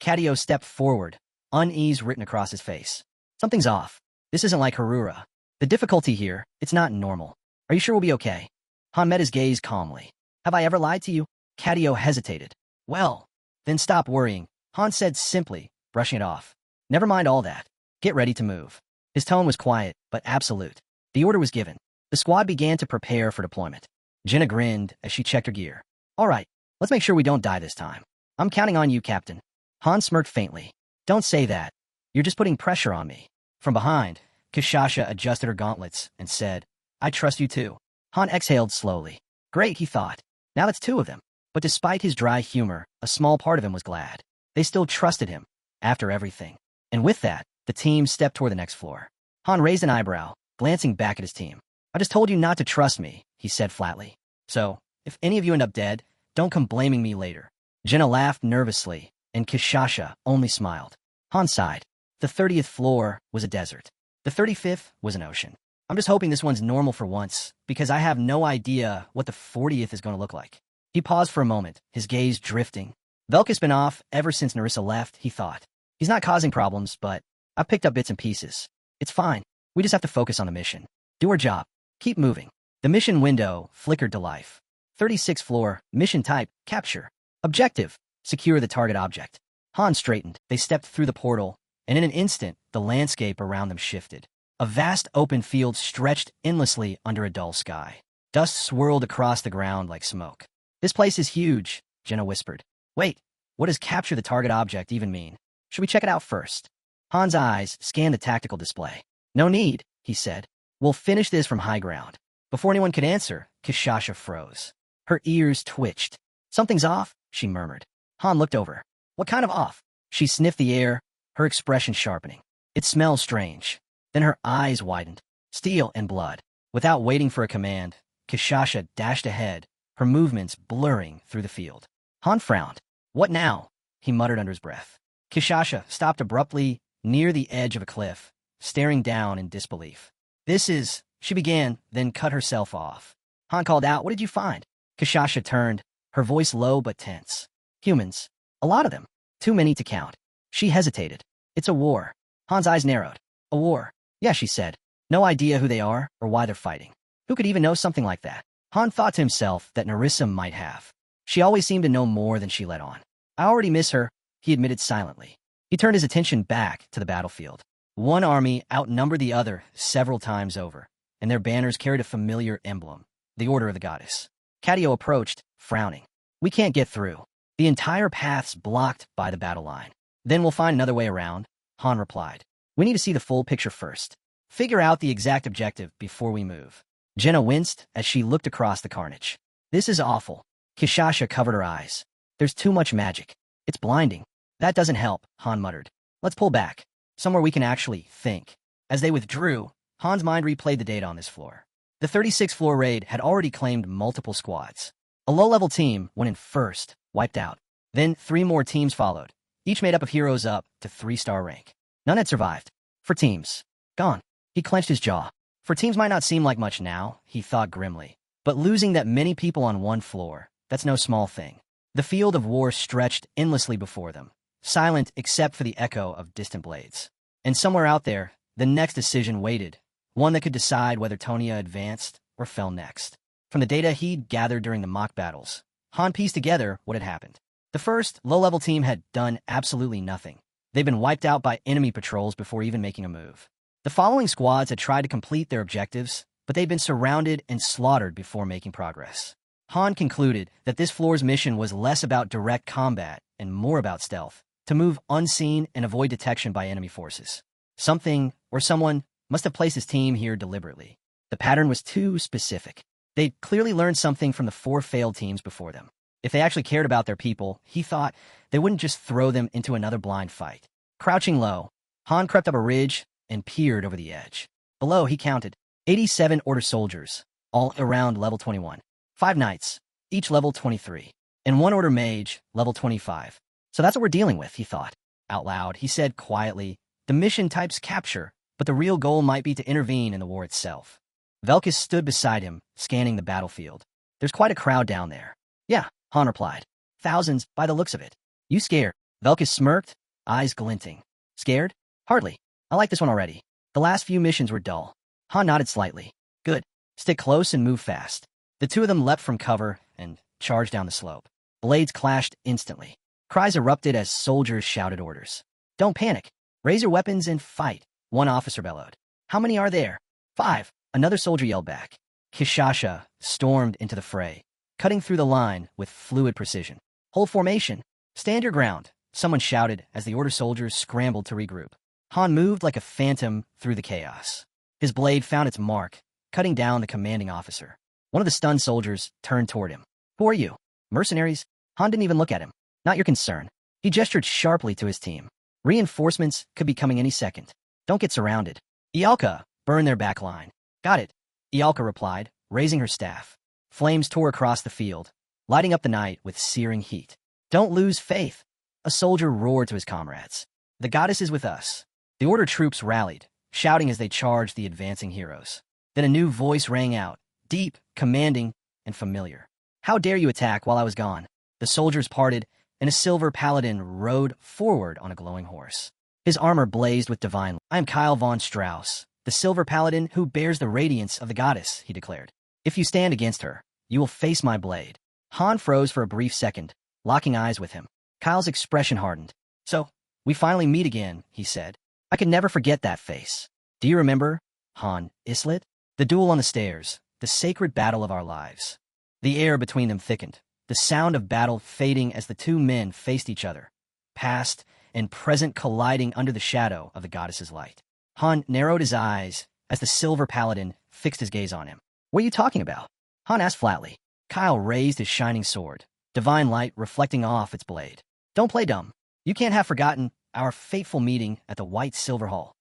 Cadio stepped forward, unease written across his face. Something's off. This isn't like Harura. The difficulty here, it's not normal. Are you sure we'll be okay? Han met his gaze calmly. Have I ever lied to you? Cadio hesitated. Well, then stop worrying, Han said simply, brushing it off. Never mind all that. Get ready to move. His tone was quiet, but absolute. The order was given. The squad began to prepare for deployment. Jenna grinned as she checked her gear. All right, let's make sure we don't die this time. I'm counting on you, Captain. Han smirked faintly. Don't say that. You're just putting pressure on me. From behind, Kishasha adjusted her gauntlets and said, I trust you too. Han exhaled slowly. Great, he thought. Now that's 2 of them. But despite his dry humor, a small part of him was glad. They still trusted him, after everything. And with that, the team stepped toward the next floor. Han raised an eyebrow, glancing back at his team. I just told you not to trust me, he said flatly. So, if any of you end up dead, don't come blaming me later. Jenna laughed nervously, and Kishasha only smiled. Han sighed. The 30th floor was a desert. The 35th was an ocean. I'm just hoping this one's normal for once, because I have no idea what the 40th is going to look like. He paused for a moment, his gaze drifting. Velka's been off ever since Narissa left, he thought. He's not causing problems, but I've picked up bits and pieces. It's fine. We just have to focus on the mission. Do our job. Keep moving. The mission window flickered to life. 36th floor, mission type, capture. Objective, secure the target object. Han straightened. They stepped through the portal, and in an instant, the landscape around them shifted. A vast open field stretched endlessly under a dull sky. Dust swirled across the ground like smoke. This place is huge, Jenna whispered. Wait, what does capture the target object even mean? Should we check it out first? Han's eyes scanned the tactical display. No need, he said. We'll finish this from high ground. Before anyone could answer, Kishasha froze. Her ears twitched. Something's off, she murmured. Han looked over. What kind of off? She sniffed the air, her expression sharpening. It smells strange. Then her eyes widened. Steel and blood. Without waiting for a command, Kishasha dashed ahead, her movements blurring through the field. Han frowned. What now? He muttered under his breath. Kishasha stopped abruptly near the edge of a cliff, staring down in disbelief. This is, she began, then cut herself off. Han called out, what did you find? Kishasha turned, her voice low but tense. Humans. A lot of them. Too many to count. She hesitated. It's a war. Han's eyes narrowed. A war. Yeah, she said. No idea who they are or why they're fighting. Who could even know something like that? Han thought to himself that Narissa might have. She always seemed to know more than she let on. I already miss her, he admitted silently. He turned his attention back to the battlefield. One army outnumbered the other several times over, and their banners carried a familiar emblem, the Order of the Goddess. Cadio approached, frowning. We can't get through. The entire path's blocked by the battle line. Then we'll find another way around, Han replied. We need to see the full picture first. Figure out the exact objective before we move. Jenna winced as she looked across the carnage. This is awful. Kishasha covered her eyes. There's too much magic. It's blinding. That doesn't help, Han muttered. Let's pull back. Somewhere we can actually think. As they withdrew, Han's mind replayed the data on this floor. The 36th floor raid had already claimed multiple squads. A low-level team went in first, wiped out. Then 3 more teams followed, each made up of heroes up to 3-star rank. None had survived. For teams. Gone. He clenched his jaw. For teams might not seem like much now, he thought grimly. But losing that many people on one floor, that's no small thing. The field of war stretched endlessly before them, silent except for the echo of distant blades. And somewhere out there, the next decision waited, one that could decide whether Tonia advanced or fell next. From the data he'd gathered during the mock battles, Han pieced together what had happened. The first, low-level team had done absolutely nothing. They'd been wiped out by enemy patrols before even making a move. The following squads had tried to complete their objectives, but they'd been surrounded and slaughtered before making progress. Han concluded that this floor's mission was less about direct combat and more about stealth, to move unseen and avoid detection by enemy forces. Something, or someone, must have placed his team here deliberately. The pattern was too specific. They'd clearly learned something from the 4 failed teams before them. If they actually cared about their people, he thought, they wouldn't just throw them into another blind fight. Crouching low, Han crept up a ridge and peered over the edge. Below, he counted 87 Order soldiers, all around level 21. 5 knights, each level 23, and 1 Order mage, level 25. So that's what we're dealing with, he thought. Out loud, he said quietly, the mission type's capture, but the real goal might be to intervene in the war itself. Velkus stood beside him, scanning the battlefield. There's quite a crowd down there. Yeah, Han replied. Thousands, by the looks of it. You scared? Velkus smirked, eyes glinting. Scared? Hardly. I like this one already. The last few missions were dull. Han nodded slightly. Good. Stick close and move fast. The 2 of them leapt from cover and charged down the slope. Blades clashed instantly. Cries erupted as soldiers shouted orders. Don't panic. Raise your weapons and fight, one officer bellowed. How many are there? 5, another soldier yelled back. Kishasha stormed into the fray, cutting through the line with fluid precision. Hold formation. Stand your ground, someone shouted as the Order soldiers scrambled to regroup. Han moved like a phantom through the chaos. His blade found its mark, cutting down the commanding officer. One of the stunned soldiers turned toward him. Who are you? Mercenaries? Han didn't even look at him. Not your concern. He gestured sharply to his team. Reinforcements could be coming any second. Don't get surrounded. Ialka, burn their back line. Got it. Ialka replied, raising her staff. Flames tore across the field, lighting up the night with searing heat. Don't lose faith. A soldier roared to his comrades. The goddess is with us. The Order troops rallied, shouting as they charged the advancing heroes. Then a new voice rang out, deep, commanding, and familiar. How dare you attack while I was gone? The soldiers parted, and a silver paladin rode forward on a glowing horse. His armor blazed with divine light. I am Kyle von Strauss, the silver paladin who bears the radiance of the goddess, he declared. If you stand against her, You will face my blade. Han froze for a brief second, locking eyes with him. Kyle's expression hardened. So, we finally meet again, he said. I could never forget that face. Do you remember, Han, Islet? The duel on the stairs, the sacred battle of our lives. The air between them thickened, the sound of battle fading as the two men faced each other, past and present colliding under the shadow of the goddess's light. Han narrowed his eyes as the silver paladin fixed his gaze on him. What are you talking about? Han asked flatly. Kyle raised his shining sword, divine light reflecting off its blade. Don't play dumb. You can't have forgotten our fateful meeting at the White Silver Hall.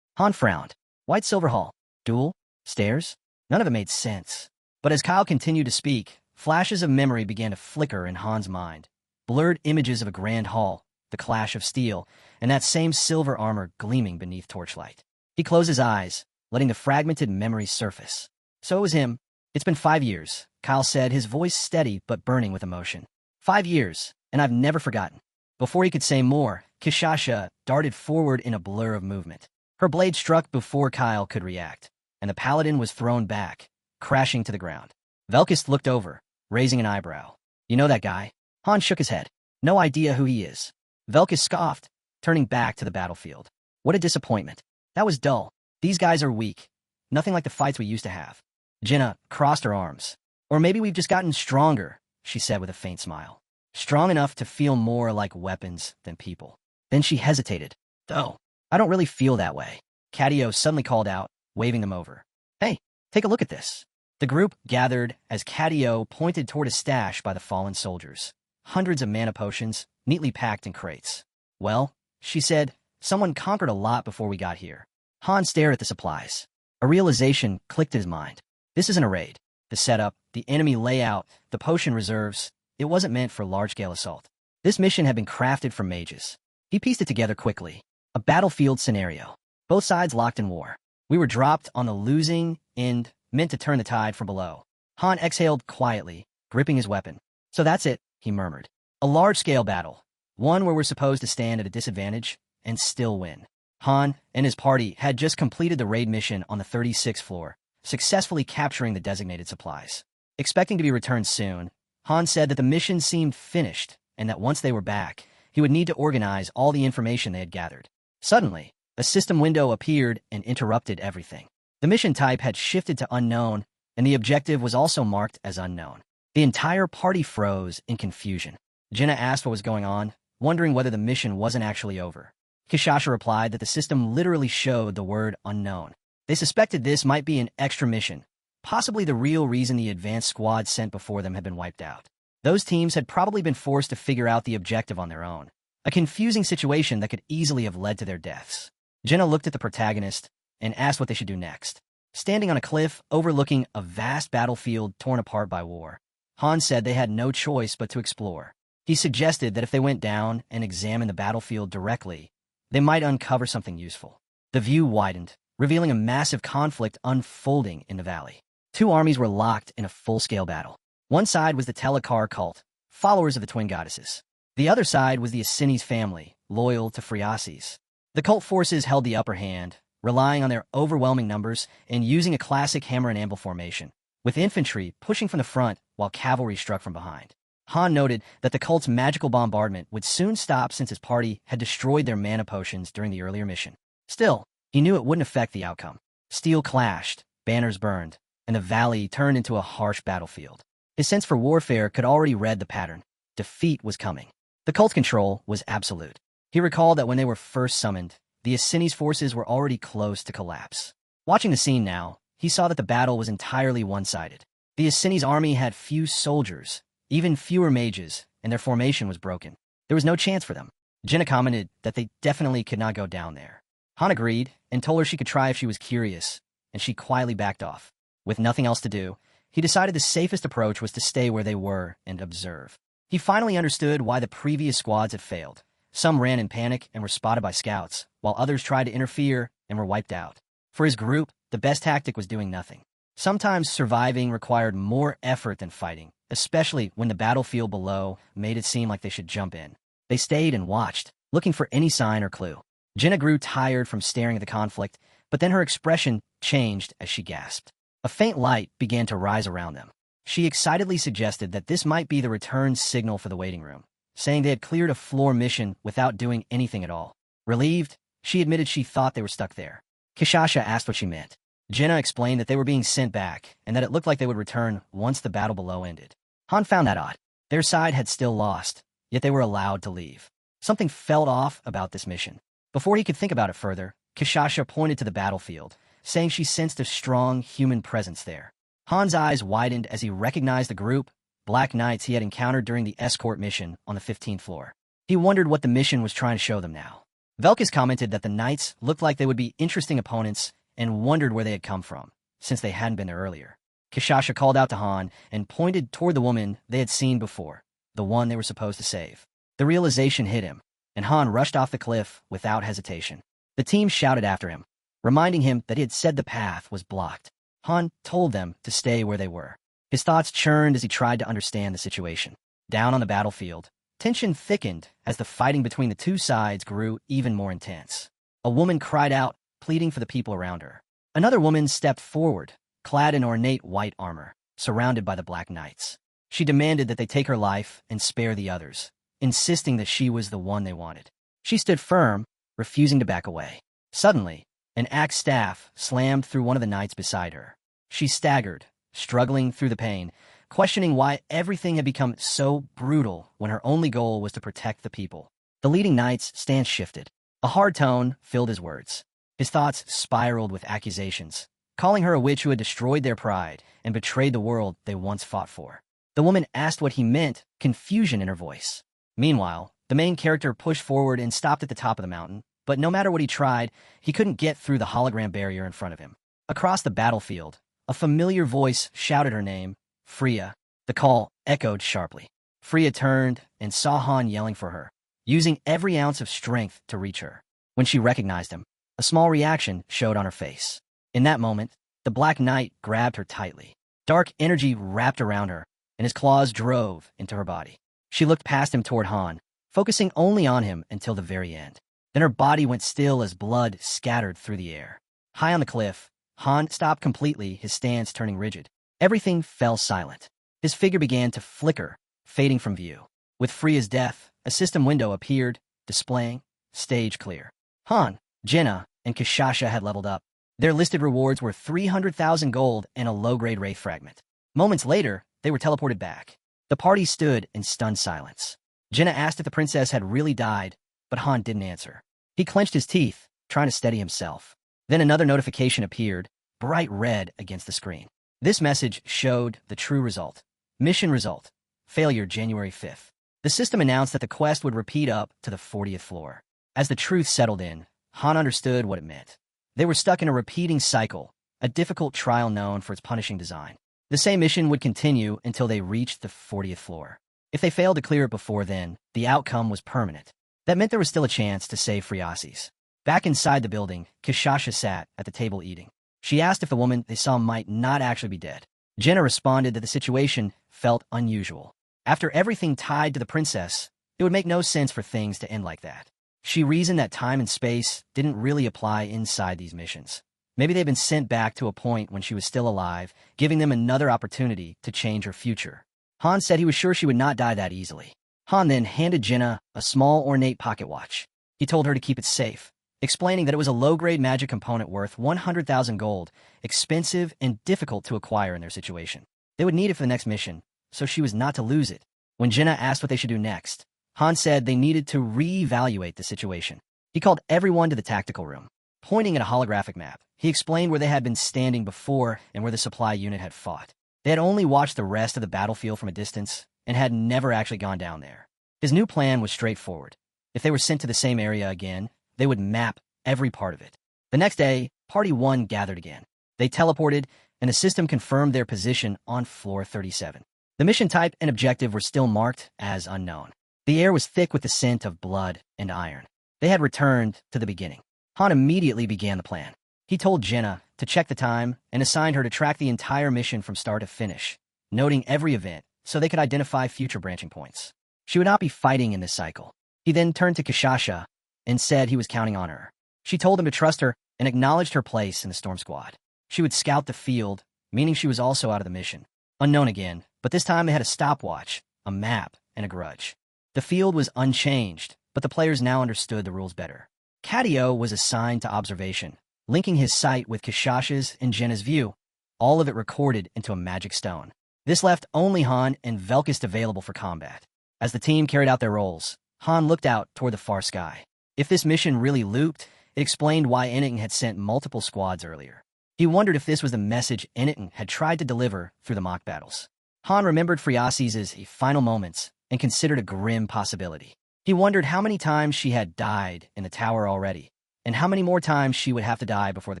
Han frowned. White Silver Hall? Duel? Stairs? None of it made sense. But as Kyle continued to speak, flashes of memory began to flicker in Han's mind. Blurred images of a grand hall, the clash of steel, and that same silver armor gleaming beneath torchlight. He closed his eyes, letting the fragmented memories surface. So it was him. It's been 5 years, Kyle said, his voice steady but burning with emotion. 5 years, and I've never forgotten. Before he could say more, Kishasha darted forward in a blur of movement. Her blade struck before Kyle could react, and the paladin was thrown back, crashing to the ground. Velkist looked over, raising an eyebrow. You know that guy? Han shook his head. No idea who he is. Velkist scoffed, turning back to the battlefield. What a disappointment. That was dull. These guys are weak. Nothing like the fights we used to have. Jenna crossed her arms. Or maybe we've just gotten stronger, she said with a faint smile. Strong enough to feel more like weapons than people. Then she hesitated. Though, I don't really feel that way. Cadio suddenly called out, waving them over. Hey, take a look at this. The group gathered as Cadio pointed toward a stash by the fallen soldiers. Hundreds of mana potions, neatly packed in crates. Well, she said, someone conquered a lot before we got here. Han stared at the supplies. A realization clicked in his mind. This isn't a raid. The setup, the enemy layout, the potion reserves, it wasn't meant for large-scale assault. This mission had been crafted for mages. He pieced it together quickly. A battlefield scenario. Both sides locked in war. We were dropped on the losing end, meant to turn the tide from below. Han exhaled quietly, gripping his weapon. So that's it, he murmured. A large-scale battle. One where we're supposed to stand at a disadvantage and still win. Han and his party had just completed the raid mission on the 36th floor, successfully capturing the designated supplies. Expecting to be returned soon, Han said that the mission seemed finished and that once they were back, he would need to organize all the information they had gathered. Suddenly, a system window appeared and interrupted everything. The mission type had shifted to unknown, and the objective was also marked as unknown. The entire party froze in confusion. Jenna asked what was going on, wondering whether the mission wasn't actually over. Kishasha replied that the system literally showed the word unknown. They suspected this might be an extra mission, possibly the real reason the advanced squad sent before them had been wiped out. Those teams had probably been forced to figure out the objective on their own, a confusing situation that could easily have led to their deaths. Jenna looked at the protagonist and asked what they should do next. Standing on a cliff overlooking a vast battlefield torn apart by war, Han said they had no choice but to explore. He suggested that if they went down and examined the battlefield directly, they might uncover something useful. The view widened, revealing a massive conflict unfolding in the valley. Two armies were locked in a full-scale battle. One side was the Telekar cult, followers of the twin goddesses. The other side was the Asini's family, loyal to Phriases. The cult forces held the upper hand, relying on their overwhelming numbers and using a classic hammer and anvil formation, with infantry pushing from the front while cavalry struck from behind. Han noted that the cult's magical bombardment would soon stop since his party had destroyed their mana potions during the earlier mission. Still, he knew it wouldn't affect the outcome. Steel clashed, banners burned, and the valley turned into a harsh battlefield. His sense for warfare could already read the pattern. Defeat was coming. The cult's control was absolute. He recalled that when they were first summoned, the Asini's forces were already close to collapse. Watching the scene now, he saw that the battle was entirely one-sided. The Asini's army had few soldiers, even fewer mages, and their formation was broken. There was no chance for them. Jenna commented that they definitely could not go down there. Han agreed and told her she could try if she was curious, and she quietly backed off. With nothing else to do, he decided the safest approach was to stay where they were and observe. He finally understood why the previous squads had failed. Some ran in panic and were spotted by scouts, while others tried to interfere and were wiped out. For his group, the best tactic was doing nothing. Sometimes surviving required more effort than fighting, especially when the battlefield below made it seem like they should jump in. They stayed and watched, looking for any sign or clue. Jenna grew tired from staring at the conflict, but then her expression changed as she gasped. A faint light began to rise around them. She excitedly suggested that this might be the return signal for the waiting room, saying they had cleared a floor mission without doing anything at all. Relieved, she admitted she thought they were stuck there. Kishasha asked what she meant. Jenna explained that they were being sent back and that it looked like they would return once the battle below ended. Han found that odd. Their side had still lost, yet they were allowed to leave. Something felt off about this mission. Before he could think about it further, Kishasha pointed to the battlefield, saying she sensed a strong human presence there. Han's eyes widened as he recognized the group, Black Knights he had encountered during the escort mission on the 15th floor. He wondered what the mission was trying to show them now. Velkus commented that the Knights looked like they would be interesting opponents and wondered where they had come from, since they hadn't been there earlier. Kishasha called out to Han and pointed toward the woman they had seen before, the one they were supposed to save. The realization hit him, and Han rushed off the cliff without hesitation. The team shouted after him, reminding him that he had said the path was blocked. Han told them to stay where they were. His thoughts churned as he tried to understand the situation. Down on the battlefield, tension thickened as the fighting between the two sides grew even more intense. A woman cried out, pleading for the people around her. Another woman stepped forward, clad in ornate white armor, surrounded by the Black Knights. She demanded that they take her life and spare the others, insisting that she was the one they wanted. She stood firm, refusing to back away. Suddenly, an axe staff slammed through one of the knights beside her. She staggered, struggling through the pain, questioning why everything had become so brutal when her only goal was to protect the people. The leading knight's stance shifted. A hard tone filled his words. His thoughts spiraled with accusations, calling her a witch who had destroyed their pride and betrayed the world they once fought for. The woman asked what he meant, confusion in her voice. Meanwhile, the main character pushed forward and stopped at the top of the mountain, but no matter what he tried, he couldn't get through the hologram barrier in front of him. Across the battlefield, a familiar voice shouted her name, Freya. The call echoed sharply. Freya turned and saw Han yelling for her, using every ounce of strength to reach her. When she recognized him, a small reaction showed on her face. In that moment, the Black Knight grabbed her tightly. Dark energy wrapped around her, and his claws drove into her body. She looked past him toward Han, focusing only on him until the very end. Then her body went still as blood scattered through the air. High on the cliff, Han stopped completely, his stance turning rigid. Everything fell silent. His figure began to flicker, fading from view. With Freya's death, a system window appeared, displaying stage clear. Han, Jenna, and Kishasha had leveled up. Their listed rewards were 300,000 gold and a low-grade wraith fragment. Moments later, they were teleported back. The party stood in stunned silence. Jenna asked if the princess had really died, but Han didn't answer. He clenched his teeth, trying to steady himself. Then another notification appeared, bright red against the screen. This message showed the true result. Mission result. Failure January 5th. The system announced that the quest would repeat up to the 40th floor. As the truth settled in, Han understood what it meant. They were stuck in a repeating cycle, a difficult trial known for its punishing design. The same mission would continue until they reached the 40th floor. If they failed to clear it before then, the outcome was permanent. That meant there was still a chance to save Friasis. Back inside the building, Kishasha sat at the table eating. She asked if the woman they saw might not actually be dead. Jenna responded that the situation felt unusual. After everything tied to the princess, it would make no sense for things to end like that. She reasoned that time and space didn't really apply inside these missions. Maybe they'd been sent back to a point when she was still alive, giving them another opportunity to change her future. Han said he was sure she would not die that easily. Han then handed Jenna a small ornate pocket watch. He told her to keep it safe, explaining that it was a low-grade magic component worth 100,000 gold, expensive and difficult to acquire in their situation. They would need it for the next mission, so she was not to lose it. When Jenna asked what they should do next, Han said they needed to re-evaluate the situation. He called everyone to the tactical room. Pointing at a holographic map, he explained where they had been standing before and where the supply unit had fought. They had only watched the rest of the battlefield from a distance and had never actually gone down there. His new plan was straightforward. If they were sent to the same area again, they would map every part of it. The next day, Party 1 gathered again. They teleported, and the system confirmed their position on floor 37. The mission type and objective were still marked as unknown. The air was thick with the scent of blood and iron. They had returned to the beginning. Han immediately began the plan. He told Jenna to check the time and assigned her to track the entire mission from start to finish, noting every event so they could identify future branching points. She would not be fighting in this cycle. He then turned to Kishasha and said he was counting on her. She told him to trust her and acknowledged her place in the Storm Squad. She would scout the field, meaning she was also out of the mission. Unknown again, but this time they had a stopwatch, a map, and a grudge. The field was unchanged, but the players now understood the rules better. Cadio was assigned to observation, linking his sight with Kishasha's and Jenna's view, all of it recorded into a magic stone. This left only Han and Velkist available for combat. As the team carried out their roles, Han looked out toward the far sky. If this mission really looped, it explained why Eniton had sent multiple squads earlier. He wondered if this was the message Eniton had tried to deliver through the mock battles. Han remembered Friasi's final moments and considered a grim possibility. He wondered how many times she had died in the tower already, and how many more times she would have to die before the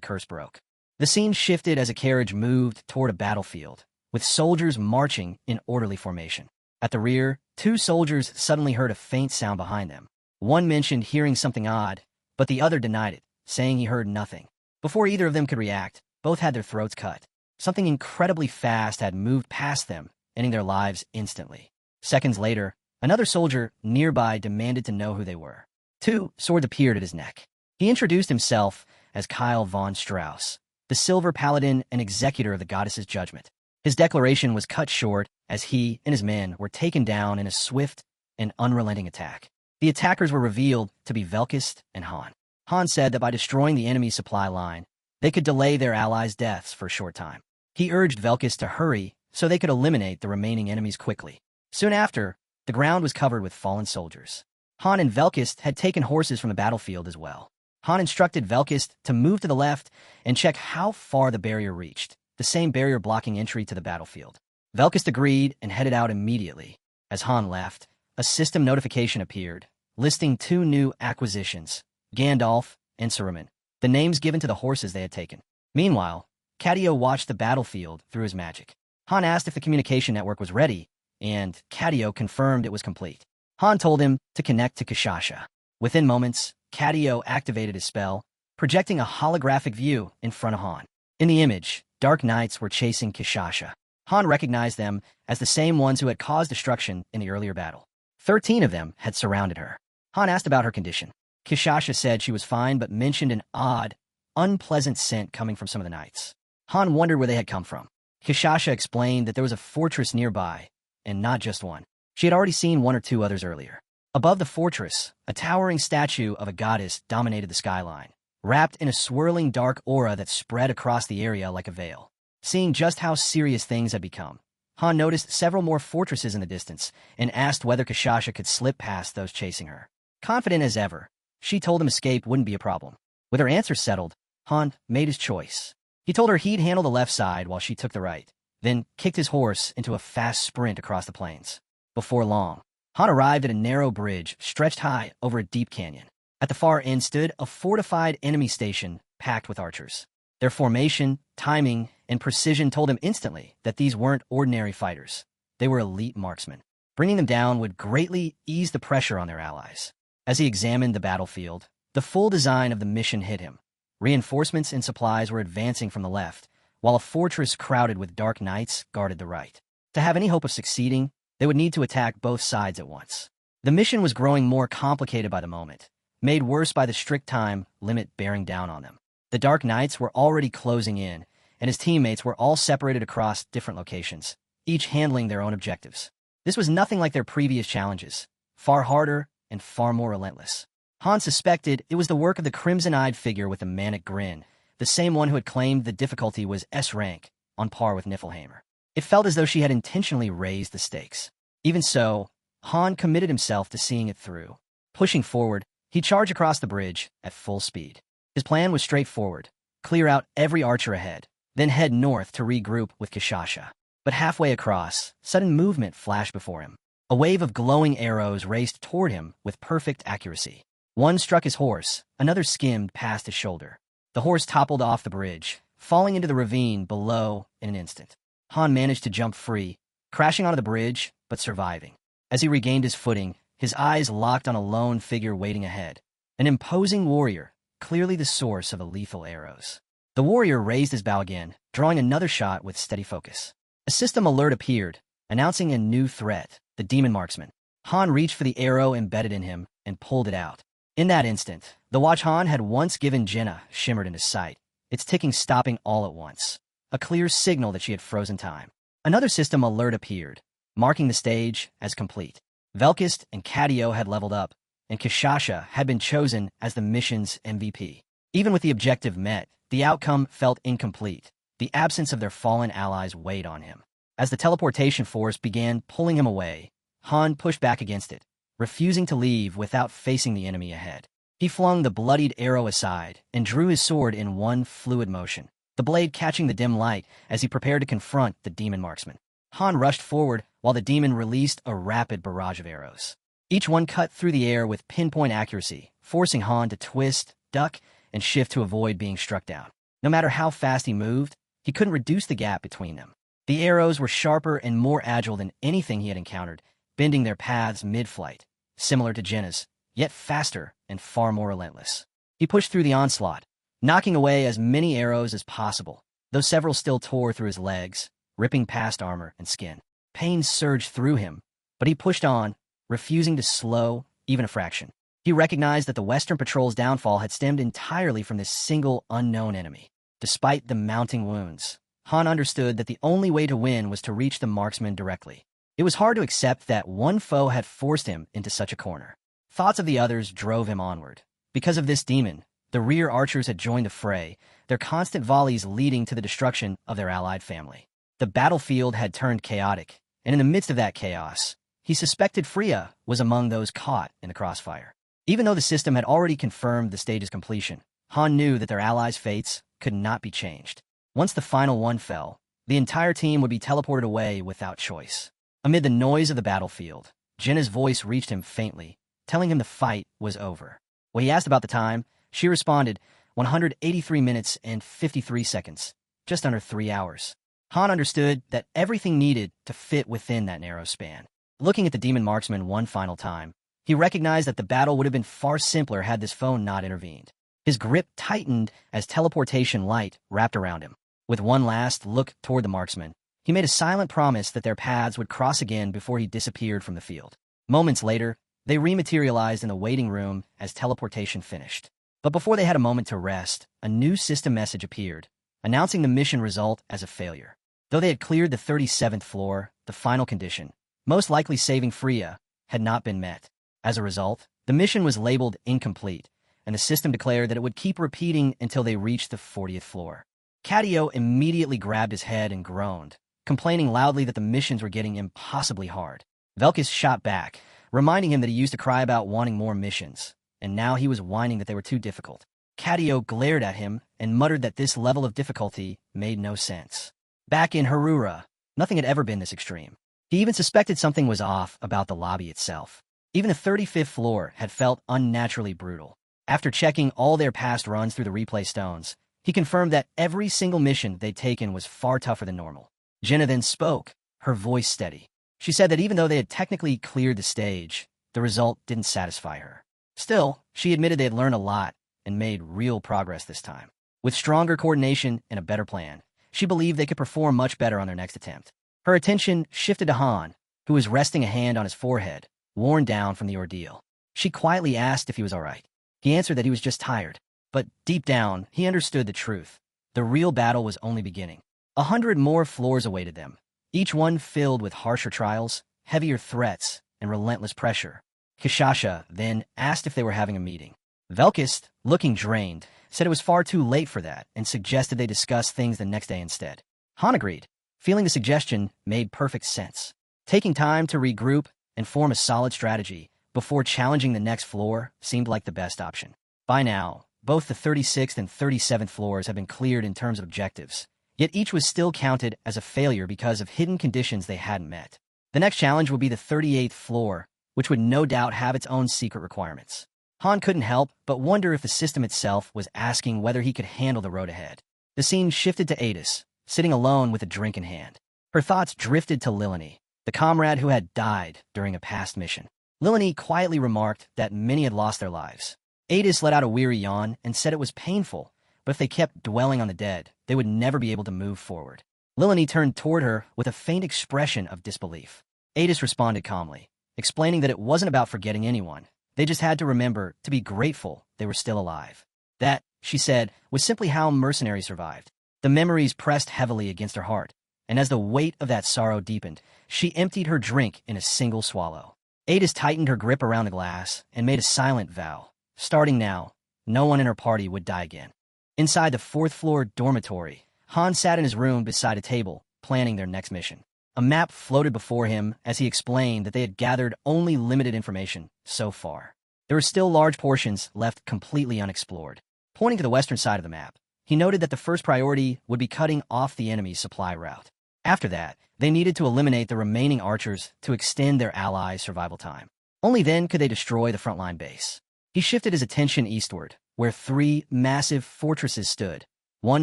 curse broke. The scene shifted as a carriage moved toward a battlefield, with soldiers marching in orderly formation. At the rear, two soldiers suddenly heard a faint sound behind them. One mentioned hearing something odd, but the other denied it, saying he heard nothing. Before either of them could react, both had their throats cut. Something incredibly fast had moved past them, ending their lives instantly. Seconds later, another soldier nearby demanded to know who they were. Two swords appeared at his neck. He introduced himself as Kyle von Strauss, the Silver Paladin and executor of the goddess's judgment. His declaration was cut short as he and his men were taken down in a swift and unrelenting attack. The attackers were revealed to be Velkist and Han. Han said that by destroying the enemy supply line, they could delay their allies' deaths for a short time. He urged Velkist to hurry so they could eliminate the remaining enemies quickly. Soon after, the ground was covered with fallen soldiers. Han and Velkist had taken horses from the battlefield as well. Han instructed Velkist to move to the left and check how far the barrier reached, the same barrier blocking entry to the battlefield. Velkist agreed and headed out immediately. As Han left, a system notification appeared, listing two new acquisitions, Gandalf and Saruman, the names given to the horses they had taken. Meanwhile, Cadio watched the battlefield through his magic. Han asked if the communication network was ready, and Cadio confirmed it was complete. Han told him to connect to Kishasha. Within moments, Cadio activated his spell, projecting a holographic view in front of Han. In the image, dark knights were chasing Kishasha. Han recognized them as the same ones who had caused destruction in the earlier battle. 13 of them had surrounded her. Han asked about her condition. Kishasha said she was fine but mentioned an odd, unpleasant scent coming from some of the knights. Han wondered where they had come from. Kishasha explained that there was a fortress nearby, and not just one. She had already seen one or two others earlier. Above the fortress, a towering statue of a goddess dominated the skyline, wrapped in a swirling dark aura that spread across the area like a veil. Seeing just how serious things had become, Han noticed several more fortresses in the distance and asked whether Kishasha could slip past those chasing her. Confident as ever, she told him escape wouldn't be a problem. With her answer settled, Han made his choice. He told her he'd handle the left side while she took the right, then kicked his horse into a fast sprint across the plains. Before long, Han arrived at a narrow bridge stretched high over a deep canyon. At the far end stood a fortified enemy station packed with archers. Their formation, timing, and precision told him instantly that these weren't ordinary fighters. They were elite marksmen. Bringing them down would greatly ease the pressure on their allies. As he examined the battlefield, the full design of the mission hit him. Reinforcements and supplies were advancing from the left, while a fortress crowded with dark knights guarded the right. To have any hope of succeeding, they would need to attack both sides at once. The mission was growing more complicated by the moment, made worse by the strict time limit bearing down on them. The Dark Knights were already closing in, and his teammates were all separated across different locations, each handling their own objectives. This was nothing like their previous challenges, far harder and far more relentless. Han suspected it was the work of the crimson-eyed figure with the manic grin, the same one who had claimed the difficulty was S rank, on par with Niflheimer. It felt as though she had intentionally raised the stakes. Even so, Han committed himself to seeing it through. Pushing forward, he charged across the bridge at full speed. His plan was straightforward: clear out every archer ahead, then head north to regroup with Kishasha. But halfway across, sudden movement flashed before him. A wave of glowing arrows raced toward him with perfect accuracy. One struck his horse, another skimmed past his shoulder. The horse toppled off the bridge, falling into the ravine below in an instant. Han managed to jump free, crashing onto the bridge, but surviving. As he regained his footing, his eyes locked on a lone figure waiting ahead. An imposing warrior, clearly the source of the lethal arrows. The warrior raised his bow again, drawing another shot with steady focus. A system alert appeared, announcing a new threat, the demon marksman. Han reached for the arrow embedded in him and pulled it out. In that instant, the watch Han had once given Jenna shimmered into sight, its ticking stopping all at once. A clear signal that she had frozen time. Another system alert appeared, marking the stage as complete. Velkist and Cadio had leveled up, and Kishasha had been chosen as the mission's MVP. Even with the objective met, the outcome felt incomplete. The absence of their fallen allies weighed on him. As the teleportation force began pulling him away, Han pushed back against it, refusing to leave without facing the enemy ahead. He flung the bloodied arrow aside and drew his sword in one fluid motion, the blade catching the dim light as he prepared to confront the demon marksman. Han rushed forward while the demon released a rapid barrage of arrows. Each one cut through the air with pinpoint accuracy, forcing Han to twist, duck, and shift to avoid being struck down. No matter how fast he moved, he couldn't reduce the gap between them. The arrows were sharper and more agile than anything he had encountered, bending their paths mid-flight, similar to Jenna's, yet faster and far more relentless. He pushed through the onslaught, knocking away as many arrows as possible, though several still tore through his legs, ripping past armor and skin. Pain surged through him, but he pushed on, refusing to slow even a fraction. He recognized that the Western Patrol's downfall had stemmed entirely from this single unknown enemy. Despite the mounting wounds, Han understood that the only way to win was to reach the marksman directly. It was hard to accept that one foe had forced him into such a corner. Thoughts of the others drove him onward. Because of this demon, the rear archers had joined the fray, their constant volleys leading to the destruction of their allied family. The battlefield had turned chaotic, and in the midst of that chaos, he suspected Freya was among those caught in the crossfire. Even though the system had already confirmed the stage's completion, Han knew that their allies' fates could not be changed. Once the final one fell, the entire team would be teleported away without choice. Amid the noise of the battlefield, Jenna's voice reached him faintly, telling him the fight was over. When he asked about the time, she responded, 183 minutes and 53 seconds, just under 3 hours. Han understood that everything needed to fit within that narrow span. Looking at the demon marksman one final time, he recognized that the battle would have been far simpler had this foe not intervened. His grip tightened as teleportation light wrapped around him. With one last look toward the marksman, he made a silent promise that their paths would cross again before he disappeared from the field. Moments later, they rematerialized in the waiting room as teleportation finished. But before they had a moment to rest, a new system message appeared, announcing the mission result as a failure. Though they had cleared the 37th floor, the final condition, most likely saving Freya, had not been met. As a result, the mission was labeled incomplete, and the system declared that it would keep repeating until they reached the 40th floor. Cadio immediately grabbed his head and groaned, complaining loudly that the missions were getting impossibly hard. Velkis shot back, reminding him that he used to cry about wanting more missions, and now he was whining that they were too difficult. Cadio glared at him and muttered that this level of difficulty made no sense. Back in Harura, nothing had ever been this extreme. He even suspected something was off about the lobby itself. Even the 35th floor had felt unnaturally brutal. After checking all their past runs through the replay stones, he confirmed that every single mission they'd taken was far tougher than normal. Jenna then spoke, her voice steady. She said that even though they had technically cleared the stage, the result didn't satisfy her. Still, she admitted they had learned a lot and made real progress this time. With stronger coordination and a better plan, she believed they could perform much better on their next attempt. Her attention shifted to Han, who was resting a hand on his forehead, worn down from the ordeal. She quietly asked if he was all right. He answered that he was just tired. But deep down, he understood the truth. The real battle was only beginning. 100 more floors awaited them, each one filled with harsher trials, heavier threats, and relentless pressure. Kishasha then asked if they were having a meeting. Velkist, looking drained, said it was far too late for that and suggested they discuss things the next day instead. Han agreed, feeling the suggestion made perfect sense. Taking time to regroup and form a solid strategy before challenging the next floor seemed like the best option. By now, both the 36th and 37th floors had been cleared in terms of objectives, yet each was still counted as a failure because of hidden conditions they hadn't met. The next challenge would be the 38th floor, which would no doubt have its own secret requirements. Han couldn't help but wonder if the system itself was asking whether he could handle the road ahead. The scene shifted to Adis, sitting alone with a drink in hand. Her thoughts drifted to Lilini, the comrade who had died during a past mission. Lilini quietly remarked that many had lost their lives. Adis let out a weary yawn and said it was painful, but if they kept dwelling on the dead, they would never be able to move forward. Lilini turned toward her with a faint expression of disbelief. Adis responded calmly, explaining that it wasn't about forgetting anyone. They just had to remember to be grateful they were still alive. That, she said, was simply how mercenaries survived. The memories pressed heavily against her heart, and as the weight of that sorrow deepened, she emptied her drink in a single swallow. Adis tightened her grip around the glass and made a silent vow. Starting now, no one in her party would die again. Inside the fourth-floor dormitory, Han sat in his room beside a table, planning their next mission. A map floated before him as he explained that they had gathered only limited information so far. There were still large portions left completely unexplored. Pointing to the western side of the map, he noted that the first priority would be cutting off the enemy's supply route. After that, they needed to eliminate the remaining archers to extend their allies' survival time. Only then could they destroy the frontline base. He shifted his attention eastward, where 3 massive fortresses stood, one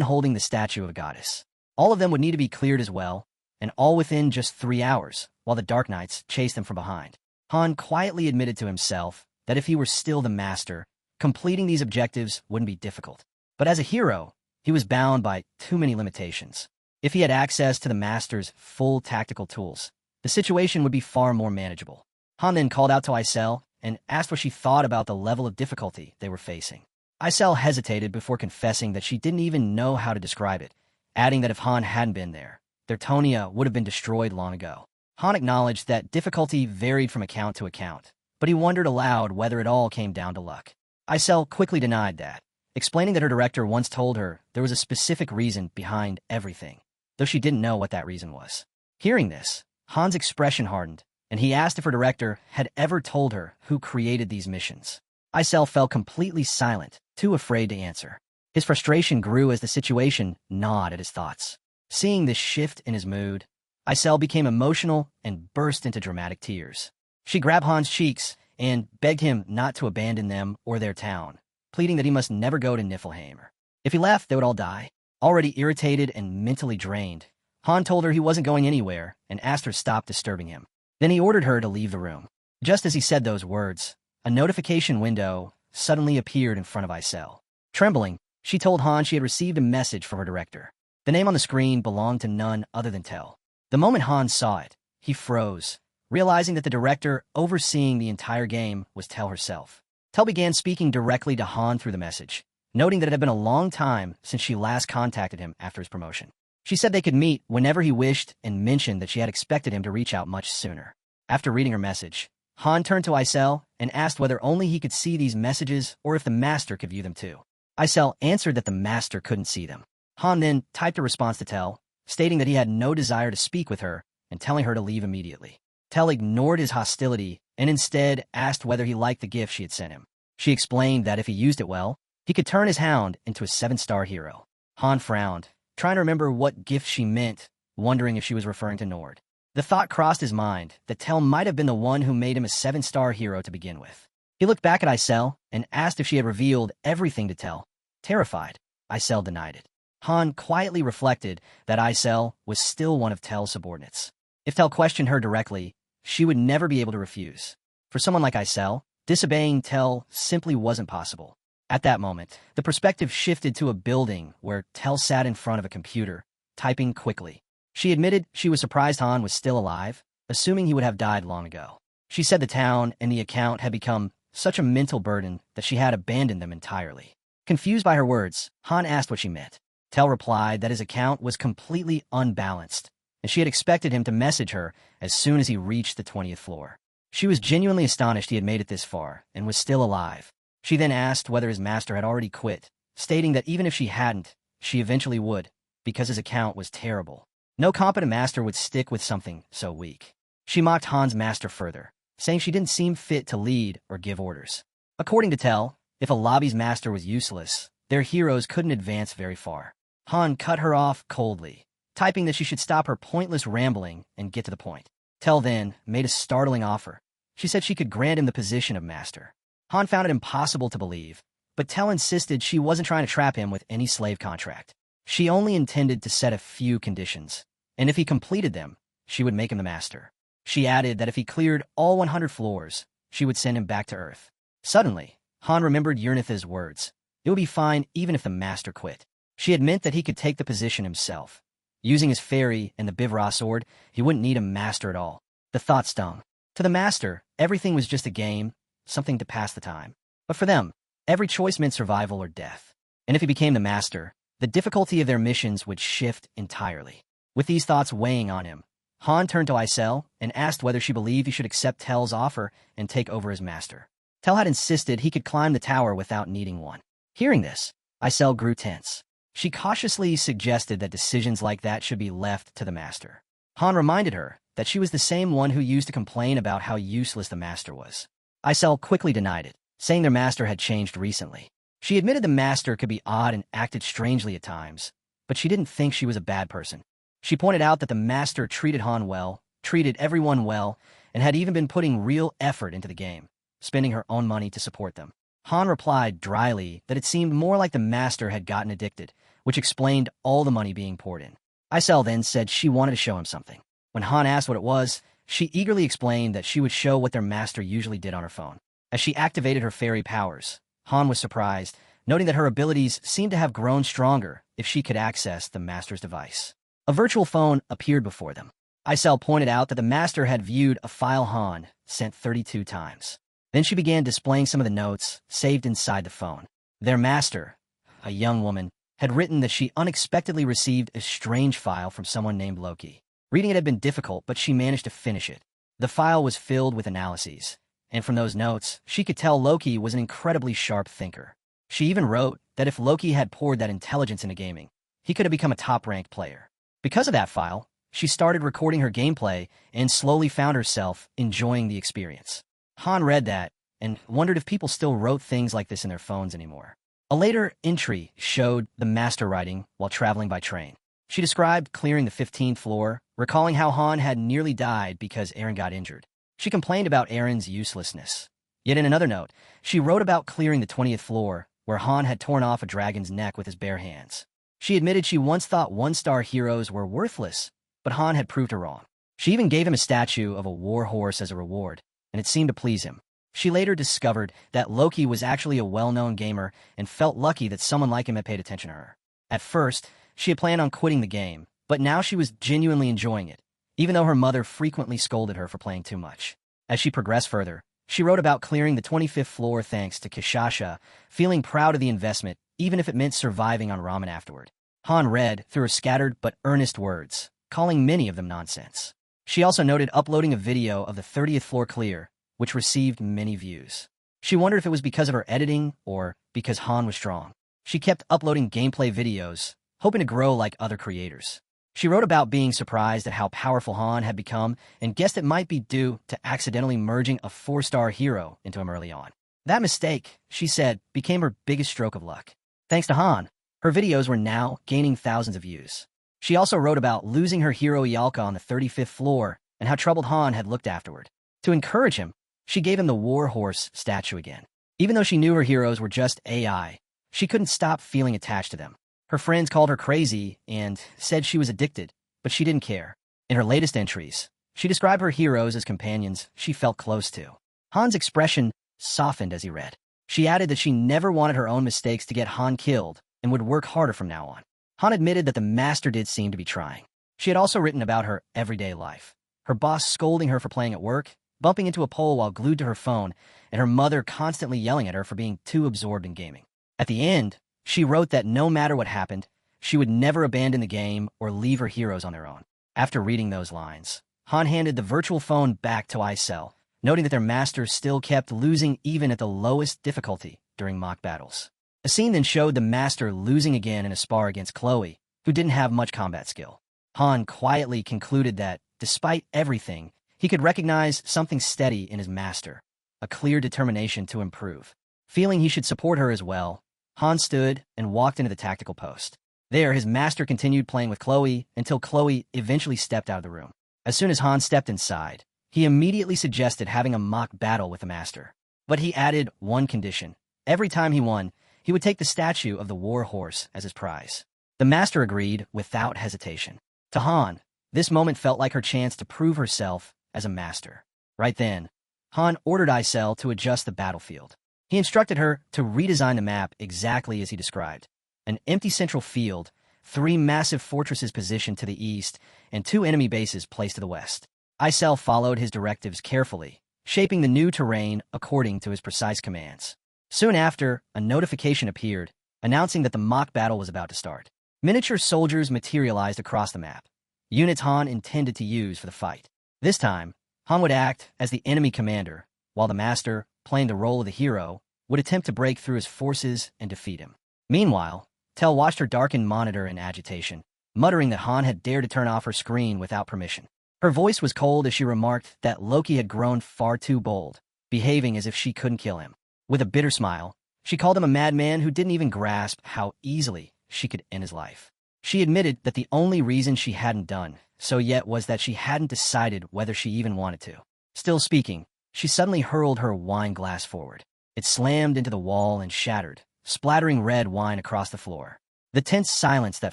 holding the statue of a goddess. All of them would need to be cleared as well, and all within just 3 hours, while the Dark Knights chased them from behind. Han quietly admitted to himself that if he were still the master, completing these objectives wouldn't be difficult. But as a hero, he was bound by too many limitations. If he had access to the master's full tactical tools, the situation would be far more manageable. Han then called out to Isel and asked what she thought about the level of difficulty they were facing. Isel hesitated before confessing that she didn't even know how to describe it, adding that if Han hadn't been there, their Tonia would have been destroyed long ago. Han acknowledged that difficulty varied from account to account, but he wondered aloud whether it all came down to luck. Isel quickly denied that, explaining that her director once told her there was a specific reason behind everything, though she didn't know what that reason was. Hearing this, Han's expression hardened, and he asked if her director had ever told her who created these missions. Isel fell completely silent, too afraid to answer. His frustration grew as the situation gnawed at his thoughts. Seeing this shift in his mood, Isel became emotional and burst into dramatic tears. She grabbed Han's cheeks and begged him not to abandon them or their town, pleading that he must never go to Niflheim. If he left, they would all die. Already irritated and mentally drained, Han told her he wasn't going anywhere and asked her to stop disturbing him. Then he ordered her to leave the room. Just as he said those words, a notification window suddenly appeared in front of Isel. Trembling, she told Han she had received a message from her director. The name on the screen belonged to none other than Tel. The moment Han saw it, he froze, realizing that the director overseeing the entire game was Tel herself. Tel began speaking directly to Han through the message, noting that it had been a long time since she last contacted him after his promotion. She said they could meet whenever he wished and mentioned that she had expected him to reach out much sooner. After reading her message, Han turned to Isel and asked whether only he could see these messages or if the master could view them too. Isel answered that the master couldn't see them. Han then typed a response to Tel, stating that he had no desire to speak with her and telling her to leave immediately. Tel ignored his hostility and instead asked whether he liked the gift she had sent him. She explained that if he used it well, he could turn his hound into a 7-star hero. Han frowned, trying to remember what gift she meant, wondering if she was referring to Nord. The thought crossed his mind that Tel might have been the one who made him a 7-star hero to begin with. He looked back at Isel and asked if she had revealed everything to Tel. Terrified, Isel denied it. Han quietly reflected that Isel was still one of Tel's subordinates. If Tel questioned her directly, she would never be able to refuse. For someone like Isel, disobeying Tel simply wasn't possible. At that moment, the perspective shifted to a building where Tel sat in front of a computer, typing quickly. She admitted she was surprised Han was still alive, assuming he would have died long ago. She said the town and the account had become such a mental burden that she had abandoned them entirely. Confused by her words, Han asked what she meant. Tel replied that his account was completely unbalanced, and she had expected him to message her as soon as he reached the 20th floor. She was genuinely astonished he had made it this far and was still alive. She then asked whether his master had already quit, stating that even if she hadn't, she eventually would, because his account was terrible. No competent master would stick with something so weak. She mocked Han's master further, saying she didn't seem fit to lead or give orders. According to Tel, if a lobby's master was useless, their heroes couldn't advance very far. Han cut her off coldly, typing that she should stop her pointless rambling and get to the point. Tel then made a startling offer. She said she could grant him the position of master. Han found it impossible to believe, but Tel insisted she wasn't trying to trap him with any slave contract. She only intended to set a few conditions, and if he completed them, she would make him the master. She added that if he cleared all 100 floors, she would send him back to Earth. Suddenly, Han remembered Urnitha's words. It would be fine even if the master quit. She had meant that he could take the position himself. Using his fairy and the Bivra sword, he wouldn't need a master at all. The thought stung. To the master, everything was just a game, something to pass the time. But for them, every choice meant survival or death. And if he became the master, the difficulty of their missions would shift entirely. With these thoughts weighing on him, Han turned to Isel and asked whether she believed he should accept Tel's offer and take over as master. Tel had insisted he could climb the tower without needing one. Hearing this, Isel grew tense. She cautiously suggested that decisions like that should be left to the master. Han reminded her that she was the same one who used to complain about how useless the master was. Isel quickly denied it, saying their master had changed recently. She admitted the master could be odd and acted strangely at times, but she didn't think she was a bad person. She pointed out that the master treated Han well, treated everyone well, and had even been putting real effort into the game, spending her own money to support them. Han replied dryly that it seemed more like the master had gotten addicted, which explained all the money being poured in. Isel then said she wanted to show him something. When Han asked what it was, she eagerly explained that she would show what their master usually did on her phone. As she activated her fairy powers, Han was surprised, noting that her abilities seemed to have grown stronger if she could access the master's device. A virtual phone appeared before them. Isel pointed out that the master had viewed a file Han sent 32 times. Then she began displaying some of the notes saved inside the phone. Their master, a young woman, had written that she unexpectedly received a strange file from someone named Loki. Reading it had been difficult, but she managed to finish it. The file was filled with analyses, and from those notes, she could tell Loki was an incredibly sharp thinker. She even wrote that if Loki had poured that intelligence into gaming, he could have become a top-ranked player. Because of that file, she started recording her gameplay and slowly found herself enjoying the experience. Han read that and wondered if people still wrote things like this in their phones anymore. A later entry showed the master writing while traveling by train. She described clearing the 15th floor, recalling how Han had nearly died because Eren got injured. She complained about Eren's uselessness. Yet in another note, she wrote about clearing the 20th floor, where Han had torn off a dragon's neck with his bare hands. She admitted she once thought one-star heroes were worthless, but Han had proved her wrong. She even gave him a statue of a war horse as a reward, and it seemed to please him. She later discovered that Loki was actually a well-known gamer and felt lucky that someone like him had paid attention to her. At first, she had planned on quitting the game, but now she was genuinely enjoying it, even though her mother frequently scolded her for playing too much. As she progressed further, she wrote about clearing the 25th floor thanks to Kishasha, feeling proud of the investment, even if it meant surviving on ramen afterward. Han read through her scattered but earnest words, calling many of them nonsense. She also noted uploading a video of the 30th floor clear, which received many views. She wondered if it was because of her editing or because Han was strong. She kept uploading gameplay videos, hoping to grow like other creators. She wrote about being surprised at how powerful Han had become and guessed it might be due to accidentally merging a 4-star hero into him early on. That mistake, she said, became her biggest stroke of luck. Thanks to Han, her videos were now gaining thousands of views. She also wrote about losing her hero Yalka on the 35th floor and how troubled Han had looked afterward. To encourage him, she gave him the war horse statue again. Even though she knew her heroes were just AI, she couldn't stop feeling attached to them. Her friends called her crazy and said she was addicted, but she didn't care. In her latest entries, she described her heroes as companions she felt close to. Han's expression softened as he read. She added that she never wanted her own mistakes to get Han killed and would work harder from now on. Han admitted that the master did seem to be trying. She had also written about her everyday life. Her boss scolding her for playing at work, bumping into a pole while glued to her phone, and her mother constantly yelling at her for being too absorbed in gaming. At the end, she wrote that no matter what happened, she would never abandon the game or leave her heroes on their own. After reading those lines, Han handed the virtual phone back to Isel, noting that their master still kept losing even at the lowest difficulty during mock battles. A scene then showed the master losing again in a spar against Chloe, who didn't have much combat skill. Han quietly concluded that, despite everything, he could recognize something steady in his master, a clear determination to improve. Feeling he should support her as well, Han stood and walked into the tactical post. There, his master continued playing with Chloe until Chloe eventually stepped out of the room. As soon as Han stepped inside, he immediately suggested having a mock battle with the master. But he added one condition. Every time he won, he would take the statue of the war horse as his prize. The master agreed without hesitation. To Han, this moment felt like her chance to prove herself as a master. Right then, Han ordered Isel to adjust the battlefield. He instructed her to redesign the map exactly as he described. An empty central field, 3 massive fortresses positioned to the east, and 2 enemy bases placed to the west. Isel followed his directives carefully, shaping the new terrain according to his precise commands. Soon after, a notification appeared, announcing that the mock battle was about to start. Miniature soldiers materialized across the map, units Han intended to use for the fight. This time, Han would act as the enemy commander, while the master, playing the role of the hero, would attempt to break through his forces and defeat him. Meanwhile, Tel watched her darkened monitor in agitation, muttering that Han had dared to turn off her screen without permission. Her voice was cold as she remarked that Loki had grown far too bold, behaving as if she couldn't kill him. With a bitter smile, she called him a madman who didn't even grasp how easily she could end his life. She admitted that the only reason she hadn't done so yet was that she hadn't decided whether she even wanted to. Still speaking, she suddenly hurled her wine glass forward. It slammed into the wall and shattered, splattering red wine across the floor. The tense silence that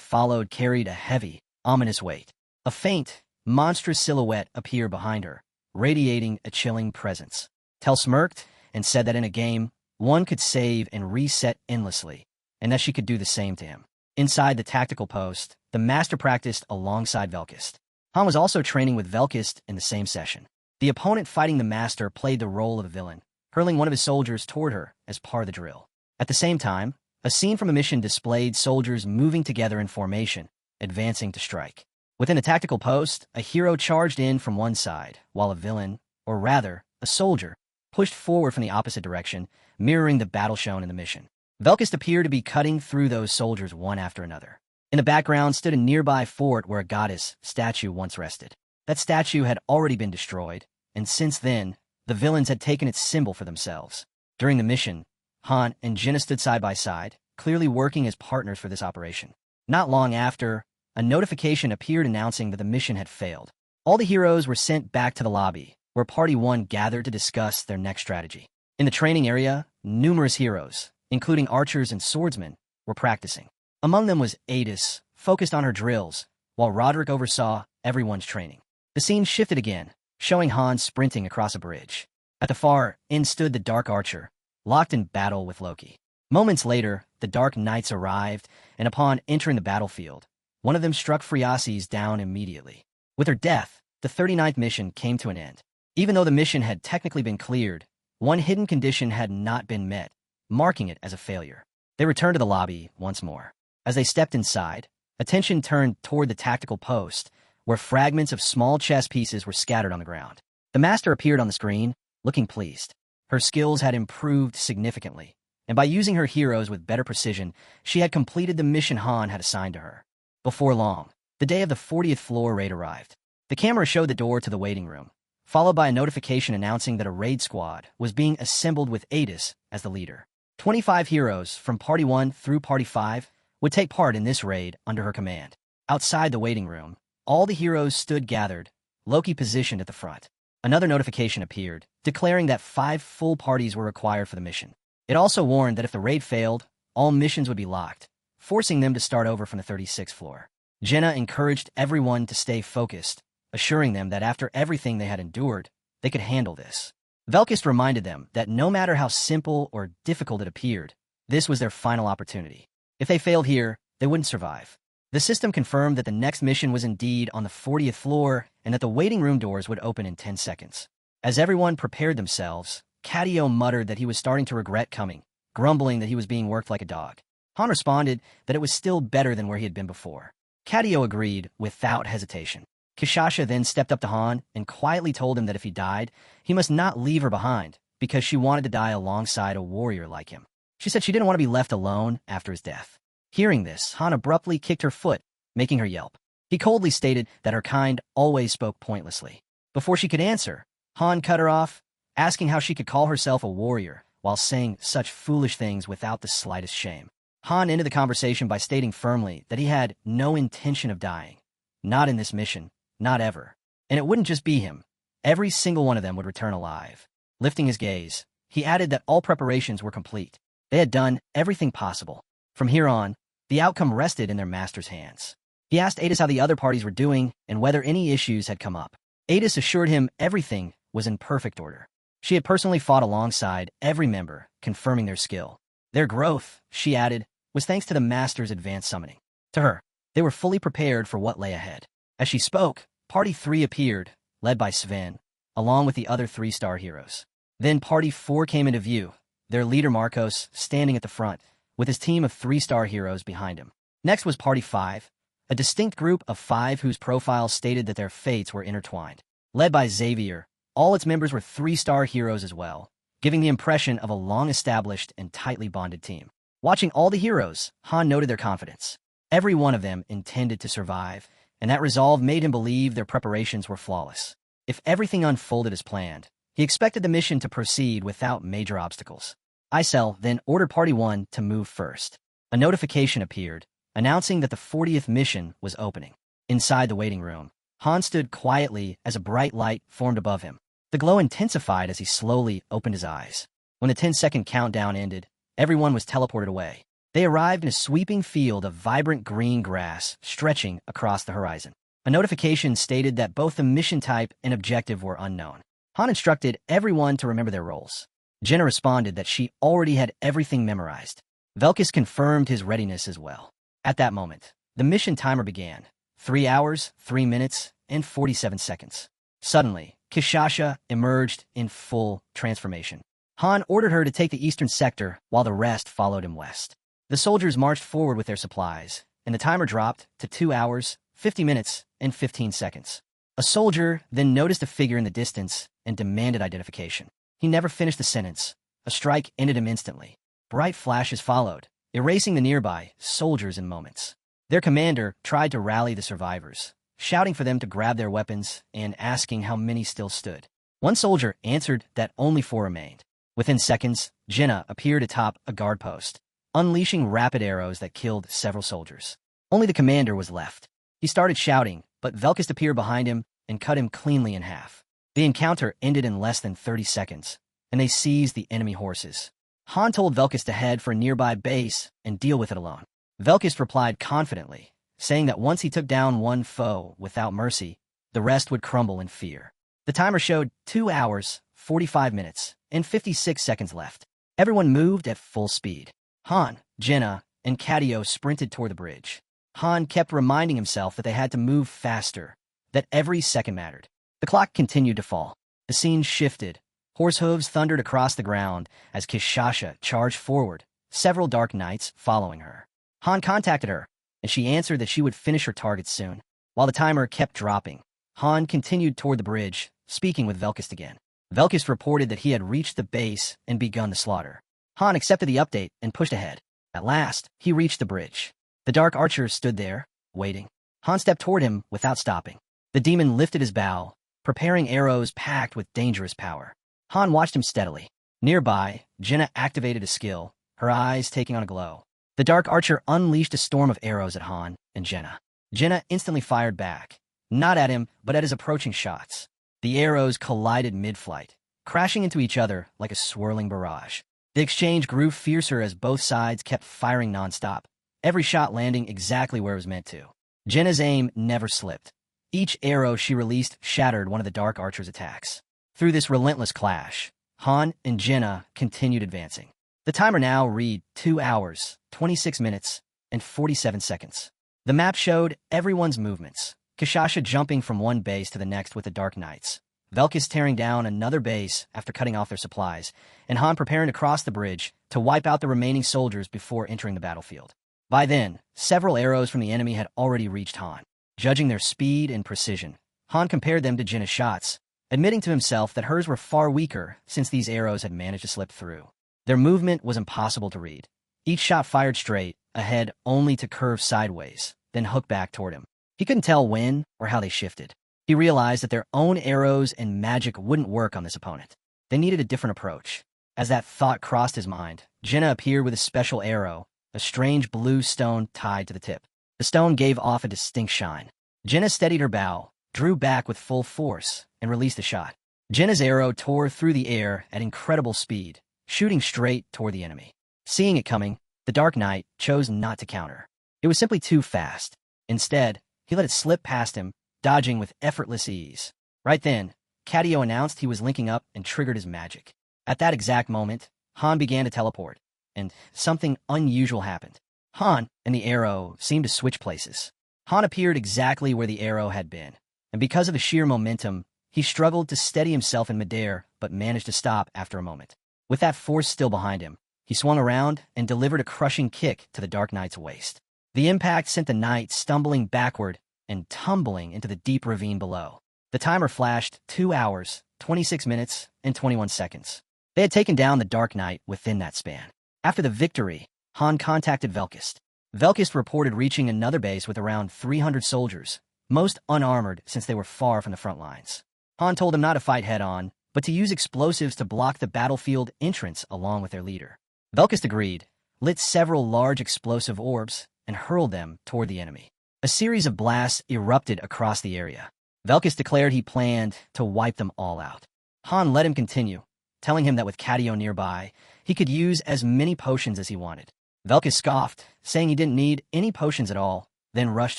followed carried a heavy, ominous weight. A faint, monstrous silhouette appeared behind her, radiating a chilling presence. Tel smirked and said that in a game, one could save and reset endlessly, and that she could do the same to him. Inside the tactical post, the master practiced alongside Velkist. Han was also training with Velkist in the same session. The opponent fighting the master played the role of a villain, hurling one of his soldiers toward her as part of the drill. At the same time, a scene from a mission displayed soldiers moving together in formation, advancing to strike. Within the tactical post, a hero charged in from one side, while a villain, or rather, a soldier, pushed forward from the opposite direction, mirroring the battle shown in the mission. Velkist appeared to be cutting through those soldiers one after another. In the background stood a nearby fort where a goddess statue once rested. That statue had already been destroyed, and since then, the villains had taken its symbol for themselves. During the mission, Han and Jenna stood side by side, clearly working as partners for this operation. Not long after, a notification appeared announcing that the mission had failed. All the heroes were sent back to the lobby, where Party 1 gathered to discuss their next strategy. In the training area, numerous heroes, including archers and swordsmen, were practicing. Among them was Adis, focused on her drills, while Roderick oversaw everyone's training. The scene shifted again, showing Han sprinting across a bridge. At the far end stood the Dark Archer, locked in battle with Loki. Moments later, the Dark Knights arrived, and upon entering the battlefield, one of them struck Phreases down immediately. With her death, the 39th mission came to an end. Even though the mission had technically been cleared, one hidden condition had not been met, marking it as a failure. They returned to the lobby once more. As they stepped inside, attention turned toward the tactical post, where fragments of small chess pieces were scattered on the ground. The master appeared on the screen, looking pleased. Her skills had improved significantly, and by using her heroes with better precision, she had completed the mission Han had assigned to her. Before long, the day of the 40th floor raid arrived. The camera showed the door to the waiting room, followed by a notification announcing that a raid squad was being assembled with Adis as the leader. 25 heroes from Party 1 through Party 5 would take part in this raid under her command. Outside the waiting room, all the heroes stood gathered, Loki positioned at the front. Another notification appeared, declaring that 5 full parties were required for the mission. It also warned that if the raid failed, all missions would be locked, forcing them to start over from the 36th floor. Jenna encouraged everyone to stay focused, assuring them that after everything they had endured, they could handle this. Velkist reminded them that no matter how simple or difficult it appeared, this was their final opportunity. If they failed here, they wouldn't survive. The system confirmed that the next mission was indeed on the 40th floor and that the waiting room doors would open in 10 seconds. As everyone prepared themselves, Cadio muttered that he was starting to regret coming, grumbling that he was being worked like a dog. Han responded that it was still better than where he had been before. Cadio agreed without hesitation. Kishasha then stepped up to Han and quietly told him that if he died, he must not leave her behind because she wanted to die alongside a warrior like him. She said she didn't want to be left alone after his death. Hearing this, Han abruptly kicked her foot, making her yelp. He coldly stated that her kind always spoke pointlessly. Before she could answer, Han cut her off, asking how she could call herself a warrior while saying such foolish things without the slightest shame. Han ended the conversation by stating firmly that he had no intention of dying. Not in this mission, not ever. And it wouldn't just be him. Every single one of them would return alive. Lifting his gaze, he added that all preparations were complete. They had done everything possible. From here on, the outcome rested in their master's hands. He asked Adis how the other parties were doing and whether any issues had come up. Adis assured him everything was in perfect order. She had personally fought alongside every member, confirming their skill. Their growth, she added, was thanks to the master's advanced summoning. To her, they were fully prepared for what lay ahead. As she spoke, Party 3 appeared, led by Sven, along with the other 3-star heroes. Then Party 4 came into view, their leader Marcos standing at the front, with his team of 3-star heroes behind him. Next was Party 5, a distinct group of 5 whose profiles stated that their fates were intertwined. Led by Xavier, all its members were 3-star heroes as well, giving the impression of a long-established and tightly bonded team. Watching all the heroes, Han noted their confidence. Every one of them intended to survive, and that resolve made him believe their preparations were flawless. If everything unfolded as planned, he expected the mission to proceed without major obstacles. Isel then ordered Party 1 to move first. A notification appeared, announcing that the 40th mission was opening. Inside the waiting room, Han stood quietly as a bright light formed above him. The glow intensified as he slowly opened his eyes. When the 10-second countdown ended, everyone was teleported away. They arrived in a sweeping field of vibrant green grass stretching across the horizon. A notification stated that both the mission type and objective were unknown. Han instructed everyone to remember their roles. Jenna responded that she already had everything memorized. Velkus confirmed his readiness as well. At that moment, the mission timer began. 3 hours, 3 minutes, and 47 seconds. Suddenly, Kishasha emerged in full transformation. Han ordered her to take the eastern sector while the rest followed him west. The soldiers marched forward with their supplies, and the timer dropped to 2 hours, 50 minutes, and 15 seconds. A soldier then noticed a figure in the distance and demanded identification. He never finished the sentence. A strike ended him instantly. Bright flashes followed, erasing the nearby soldiers in moments. Their commander tried to rally the survivors, shouting for them to grab their weapons and asking how many still stood. One soldier answered that only 4 remained. Within seconds, Jenna appeared atop a guard post, unleashing rapid arrows that killed several soldiers. Only the commander was left. He started shouting, but Velkus appeared behind him and cut him cleanly in half. The encounter ended in less than 30 seconds, and they seized the enemy horses. Han told Velkus to head for a nearby base and deal with it alone. Velkus replied confidently, saying that once he took down one foe without mercy, the rest would crumble in fear. The timer showed 2 hours, 45 minutes, and 56 seconds left. Everyone moved at full speed. Han, Jenna, and Cadio sprinted toward the bridge. Han kept reminding himself that they had to move faster, that every second mattered. The clock continued to fall. The scene shifted. Horse hooves thundered across the ground as Kishasha charged forward, several dark knights following her. Han contacted her, and she answered that she would finish her targets soon. While the timer kept dropping, Han continued toward the bridge, speaking with Velkus again. Velkus reported that he had reached the base and begun the slaughter. Han accepted the update and pushed ahead. At last, he reached the bridge. The dark archer stood there, waiting. Han stepped toward him without stopping. The demon lifted his bow, preparing arrows packed with dangerous power. Han watched him steadily. Nearby, Jenna activated a skill, her eyes taking on a glow. The dark archer unleashed a storm of arrows at Han and Jenna. Jenna instantly fired back, not at him, but at his approaching shots. The arrows collided mid-flight, crashing into each other like a swirling barrage. The exchange grew fiercer as both sides kept firing non-stop, every shot landing exactly where it was meant to. Jenna's aim never slipped. Each arrow she released shattered one of the dark archer's attacks. Through this relentless clash, Han and Jenna continued advancing. The timer now read 2 hours, 26 minutes, and 47 seconds. The map showed everyone's movements. Kishasha jumping from one base to the next with the Dark Knights, Velkus tearing down another base after cutting off their supplies, and Han preparing to cross the bridge to wipe out the remaining soldiers before entering the battlefield. By then, several arrows from the enemy had already reached Han. Judging their speed and precision, Han compared them to Jenna's shots, admitting to himself that hers were far weaker since these arrows had managed to slip through. Their movement was impossible to read. Each shot fired straight, ahead only to curve sideways, then hook back toward him. He couldn't tell when or how they shifted. He realized that their own arrows and magic wouldn't work on this opponent. They needed a different approach. As that thought crossed his mind, Jenna appeared with a special arrow, a strange blue stone tied to the tip. The stone gave off a distinct shine. Jenna steadied her bow, drew back with full force, and released the shot. Jenna's arrow tore through the air at incredible speed, shooting straight toward the enemy. Seeing it coming, the Dark Knight chose not to counter. It was simply too fast. Instead, he let it slip past him, dodging with effortless ease. Right then, Cadio announced he was linking up and triggered his magic. At that exact moment, Han began to teleport, and something unusual happened. Han and the arrow seemed to switch places. Han appeared exactly where the arrow had been, and because of the sheer momentum, he struggled to steady himself in midair but managed to stop after a moment. With that force still behind him, he swung around and delivered a crushing kick to the Dark Knight's waist. The impact sent the knight stumbling backward and tumbling into the deep ravine below. The timer flashed 2 hours, 26 minutes, and 21 seconds. They had taken down the Dark Knight within that span. After the victory, Han contacted Velkist. Velkist reported reaching another base with around 300 soldiers, most unarmored since they were far from the front lines. Han told them not to fight head-on, but to use explosives to block the battlefield entrance along with their leader. Velkist agreed, lit several large explosive orbs, and hurled them toward the enemy. A series of blasts erupted across the area. Velkist declared he planned to wipe them all out. Han let him continue, telling him that with Cadio nearby, he could use as many potions as he wanted. Velkist scoffed, saying he didn't need any potions at all, then rushed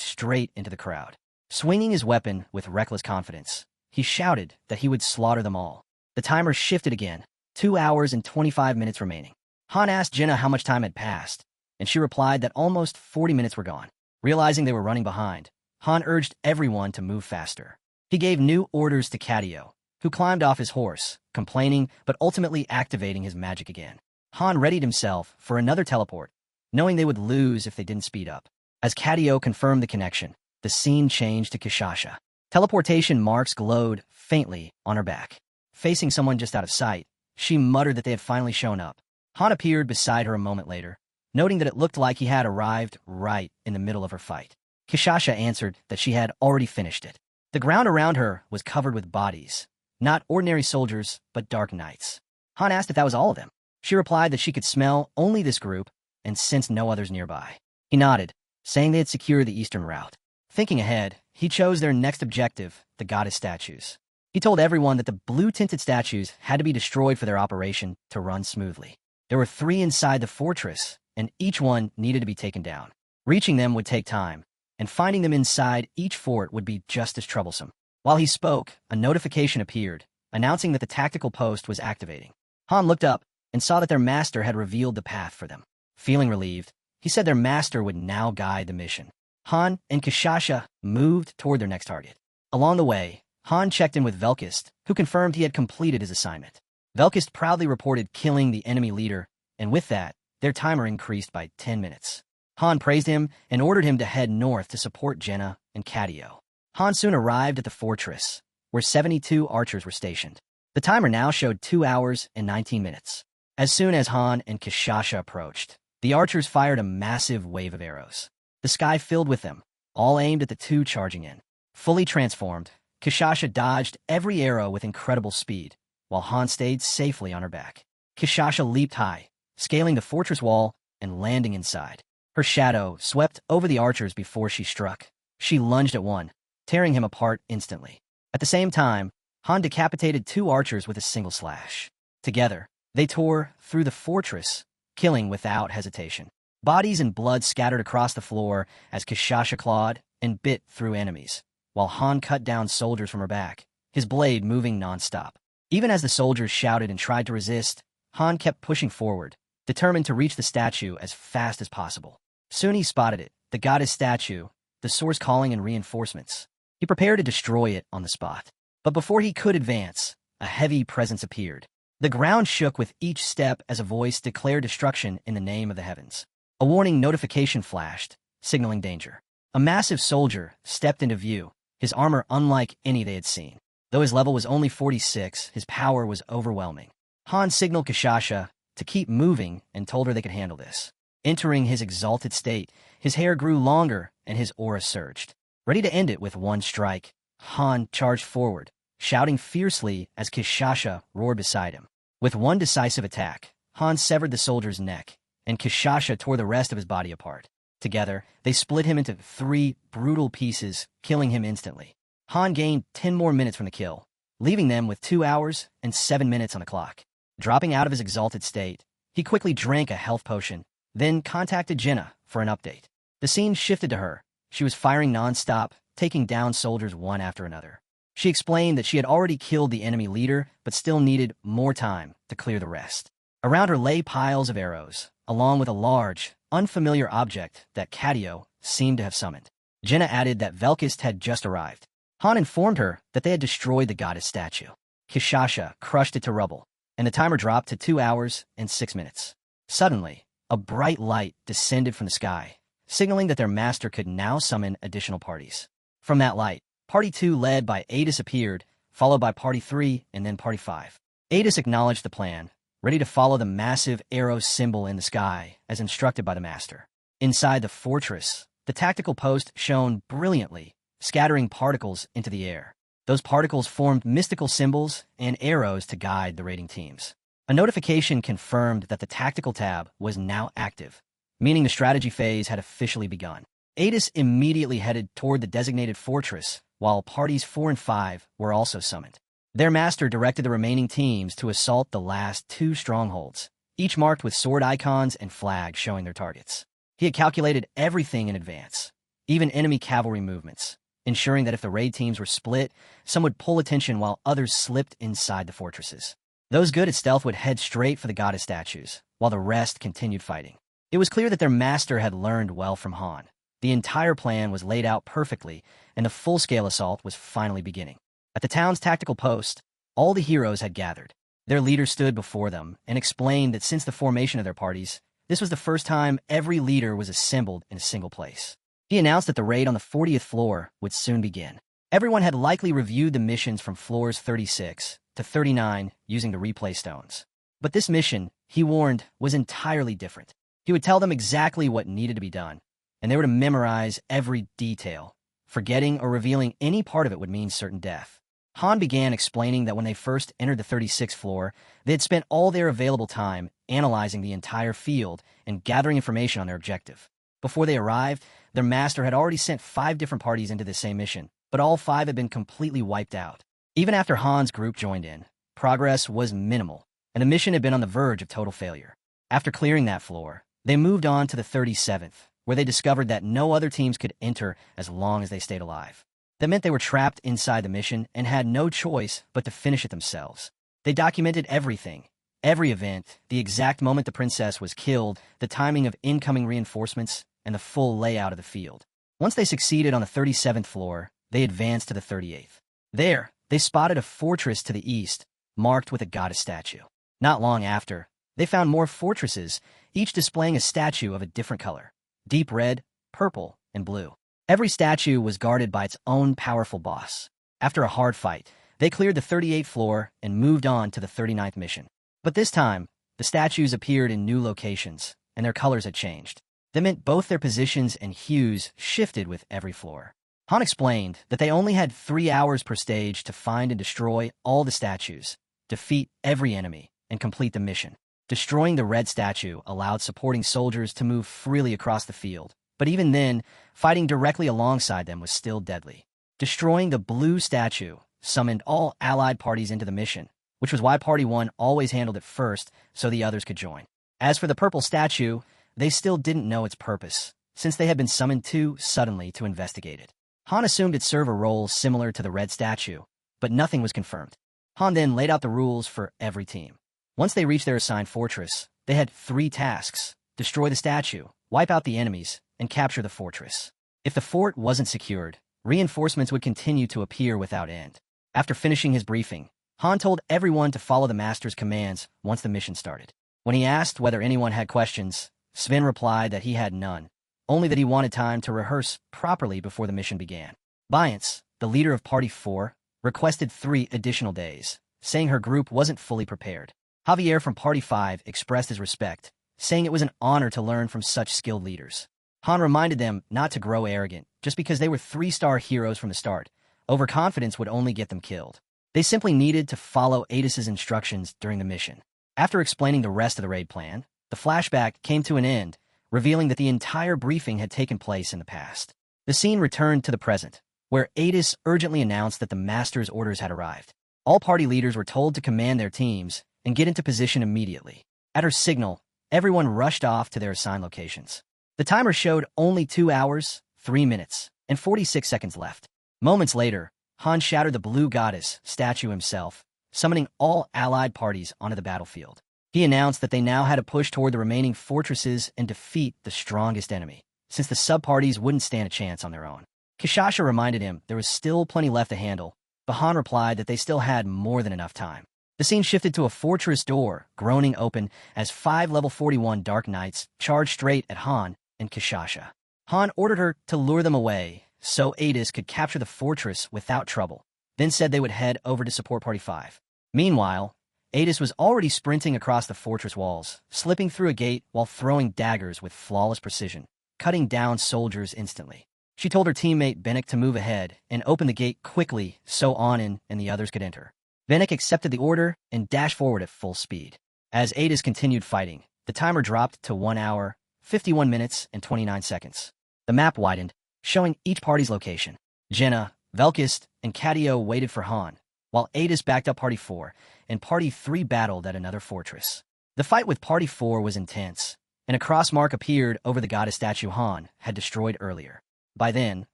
straight into the crowd. Swinging his weapon with reckless confidence, he shouted that he would slaughter them all. The timer shifted again, 2 hours and 25 minutes remaining. Han asked Jenna how much time had passed, and she replied that almost 40 minutes were gone. Realizing they were running behind, Han urged everyone to move faster. He gave new orders to Cadio, who climbed off his horse, complaining but ultimately activating his magic again. Han readied himself for another teleport, knowing they would lose if they didn't speed up. As Cadio confirmed the connection, the scene changed to Kishasha. Teleportation marks glowed faintly on her back. Facing someone just out of sight, she muttered that they had finally shown up. Han appeared beside her a moment later, noting that it looked like he had arrived right in the middle of her fight. Kishasha answered that she had already finished it. The ground around her was covered with bodies, not ordinary soldiers, but dark knights. Han asked if that was all of them. She replied that she could smell only this group and sensed no others nearby. He nodded, saying they had secured the eastern route. Thinking ahead, he chose their next objective, the goddess statues. He told everyone that the blue-tinted statues had to be destroyed for their operation to run smoothly. There were 3 inside the fortress, and each one needed to be taken down. Reaching them would take time, and finding them inside each fort would be just as troublesome. While he spoke, a notification appeared, announcing that the tactical post was activating. Han looked up and saw that their master had revealed the path for them. Feeling relieved, he said their master would now guide the mission. Han and Kishasha moved toward their next target. Along the way, Han checked in with Velkist, who confirmed he had completed his assignment. Velkist proudly reported killing the enemy leader, and with that, their timer increased by 10 minutes. Han praised him and ordered him to head north to support Jenna and Cadio. Han soon arrived at the fortress, where 72 archers were stationed. The timer now showed 2 hours and 19 minutes. As soon as Han and Kishasha approached, the archers fired a massive wave of arrows. The sky filled with them, all aimed at the 2 charging in. Fully transformed, Kishasha dodged every arrow with incredible speed, while Han stayed safely on her back. Kishasha leaped high, scaling the fortress wall and landing inside. Her shadow swept over the archers before she struck. She lunged at one, tearing him apart instantly. At the same time, Han decapitated 2 archers with a single slash. Together, they tore through the fortress, killing without hesitation. Bodies and blood scattered across the floor as Kishasha clawed and bit through enemies, while Han cut down soldiers from her back, his blade moving non-stop. Even as the soldiers shouted and tried to resist, Han kept pushing forward, determined to reach the statue as fast as possible. Soon he spotted it, the goddess statue, the source calling in reinforcements. He prepared to destroy it on the spot. But before he could advance, a heavy presence appeared. The ground shook with each step as a voice declared destruction in the name of the heavens. A warning notification flashed, signaling danger. A massive soldier stepped into view, his armor unlike any they had seen. Though his level was only 46, his power was overwhelming. Han signaled Kishasha to keep moving and told her they could handle this. Entering his exalted state, his hair grew longer and his aura surged. Ready to end it with one strike, Han charged forward, shouting fiercely as Kishasha roared beside him. With one decisive attack, Han severed the soldier's neck, and Kishasha tore the rest of his body apart. Together, they split him into 3 brutal pieces, killing him instantly. Han gained 10 more minutes from the kill, leaving them with 2 hours and 7 minutes on the clock. Dropping out of his exalted state, he quickly drank a health potion, then contacted Jenna for an update. The scene shifted to her. She was firing non-stop, taking down soldiers one after another. She explained that she had already killed the enemy leader, but still needed more time to clear the rest. Around her lay piles of arrows, along with a large, unfamiliar object that Cadio seemed to have summoned. Jenna added that Velkist had just arrived. Han informed her that they had destroyed the goddess statue. Kishasha crushed it to rubble, and the timer dropped to 2 hours and 6 minutes. Suddenly, a bright light descended from the sky, signaling that their master could now summon additional parties. From that light, Party 2 led by Adis appeared, followed by Party 3 and then Party 5. Adis acknowledged the plan, ready to follow the massive arrow symbol in the sky as instructed by the master. Inside the fortress, the tactical post shone brilliantly, scattering particles into the air. Those particles formed mystical symbols and arrows to guide the raiding teams. A notification confirmed that the tactical tab was now active, meaning the strategy phase had officially begun. Adis immediately headed toward the designated fortress, while parties 4 and 5 were also summoned. Their master directed the remaining teams to assault the last 2 strongholds, each marked with sword icons and flags showing their targets. He had calculated everything in advance, even enemy cavalry movements, ensuring that if the raid teams were split, some would pull attention while others slipped inside the fortresses. Those good at stealth would head straight for the goddess statues, while the rest continued fighting. It was clear that their master had learned well from Han. The entire plan was laid out perfectly, and the full-scale assault was finally beginning. At the town's tactical post, all the heroes had gathered. Their leader stood before them and explained that since the formation of their parties, this was the first time every leader was assembled in a single place. He announced that the raid on the 40th floor would soon begin. Everyone had likely reviewed the missions from floors 36 to 39 using the replay stones. But this mission, he warned, was entirely different. He would tell them exactly what needed to be done, and they were to memorize every detail. Forgetting or revealing any part of it would mean certain death. Han began explaining that when they first entered the 36th floor, they had spent all their available time analyzing the entire field and gathering information on their objective. Before they arrived, their master had already sent 5 different parties into the same mission, but all 5 had been completely wiped out. Even after Han's group joined in, progress was minimal, and the mission had been on the verge of total failure. After clearing that floor, they moved on to the 37th, where they discovered that no other teams could enter as long as they stayed alive. That meant they were trapped inside the mission and had no choice but to finish it themselves. They documented everything, every event, the exact moment the princess was killed, the timing of incoming reinforcements, and the full layout of the field. Once they succeeded on the 37th floor, they advanced to the 38th. There, they spotted a fortress to the east, marked with a goddess statue. Not long after, they found more fortresses, each displaying a statue of a different color: deep red, purple, and blue. Every statue was guarded by its own powerful boss. After a hard fight, they cleared the 38th floor and moved on to the 39th mission. But this time, the statues appeared in new locations, and their colors had changed. That meant both their positions and hues shifted with every floor. Han explained that they only had 3 hours per stage to find and destroy all the statues, defeat every enemy, and complete the mission. Destroying the red statue allowed supporting soldiers to move freely across the field, but even then, fighting directly alongside them was still deadly. Destroying the blue statue summoned all allied parties into the mission, which was why Party 1 always handled it first so the others could join. As for the purple statue, they still didn't know its purpose, since they had been summoned too suddenly to investigate it. Han assumed it'd serve a role similar to the red statue, but nothing was confirmed. Han then laid out the rules for every team. Once they reached their assigned fortress, they had 3 tasks: destroy the statue, wipe out the enemies, and capture the fortress. If the fort wasn't secured, reinforcements would continue to appear without end. After finishing his briefing, Han told everyone to follow the master's commands once the mission started. When he asked whether anyone had questions, Sven replied that he had none, only that he wanted time to rehearse properly before the mission began. Biance, the leader of Party 4, requested 3 additional days, saying her group wasn't fully prepared. Javier from Party 5 expressed his respect, saying it was an honor to learn from such skilled leaders. Han reminded them not to grow arrogant just because they were 3-star heroes from the start. Overconfidence would only get them killed. They simply needed to follow Adis's instructions during the mission. After explaining the rest of the raid plan, the flashback came to an end, revealing that the entire briefing had taken place in the past. The scene returned to the present, where Adis urgently announced that the master's orders had arrived. All party leaders were told to command their teams and get into position immediately. At her signal, everyone rushed off to their assigned locations. The timer showed only 2 hours, 3 minutes, and 46 seconds left. Moments later, Han shattered the blue goddess statue himself, summoning all allied parties onto the battlefield. He announced that they now had to push toward the remaining fortresses and defeat the strongest enemy, since the sub-parties wouldn't stand a chance on their own. Kishasha reminded him there was still plenty left to handle, but Han replied that they still had more than enough time. The scene shifted to a fortress door, groaning open, as 5 level 41 Dark Knights charged straight at Han and Kishasha. Han ordered her to lure them away so Adis could capture the fortress without trouble, then said they would head over to support Party 5. Meanwhile, Adis was already sprinting across the fortress walls, slipping through a gate while throwing daggers with flawless precision, cutting down soldiers instantly. She told her teammate Bennick to move ahead and open the gate quickly so Anin and the others could enter. Bennick accepted the order and dashed forward at full speed. As Adis continued fighting, the timer dropped to 1 hour, 51 minutes, and 29 seconds. The map widened, showing each party's location. Jenna, Velkist, and Cadio waited for Han, while Adis backed up Party 4, and Party 3 battled at another fortress. The fight with Party 4 was intense, and a cross mark appeared over the goddess statue Han had destroyed earlier. By then,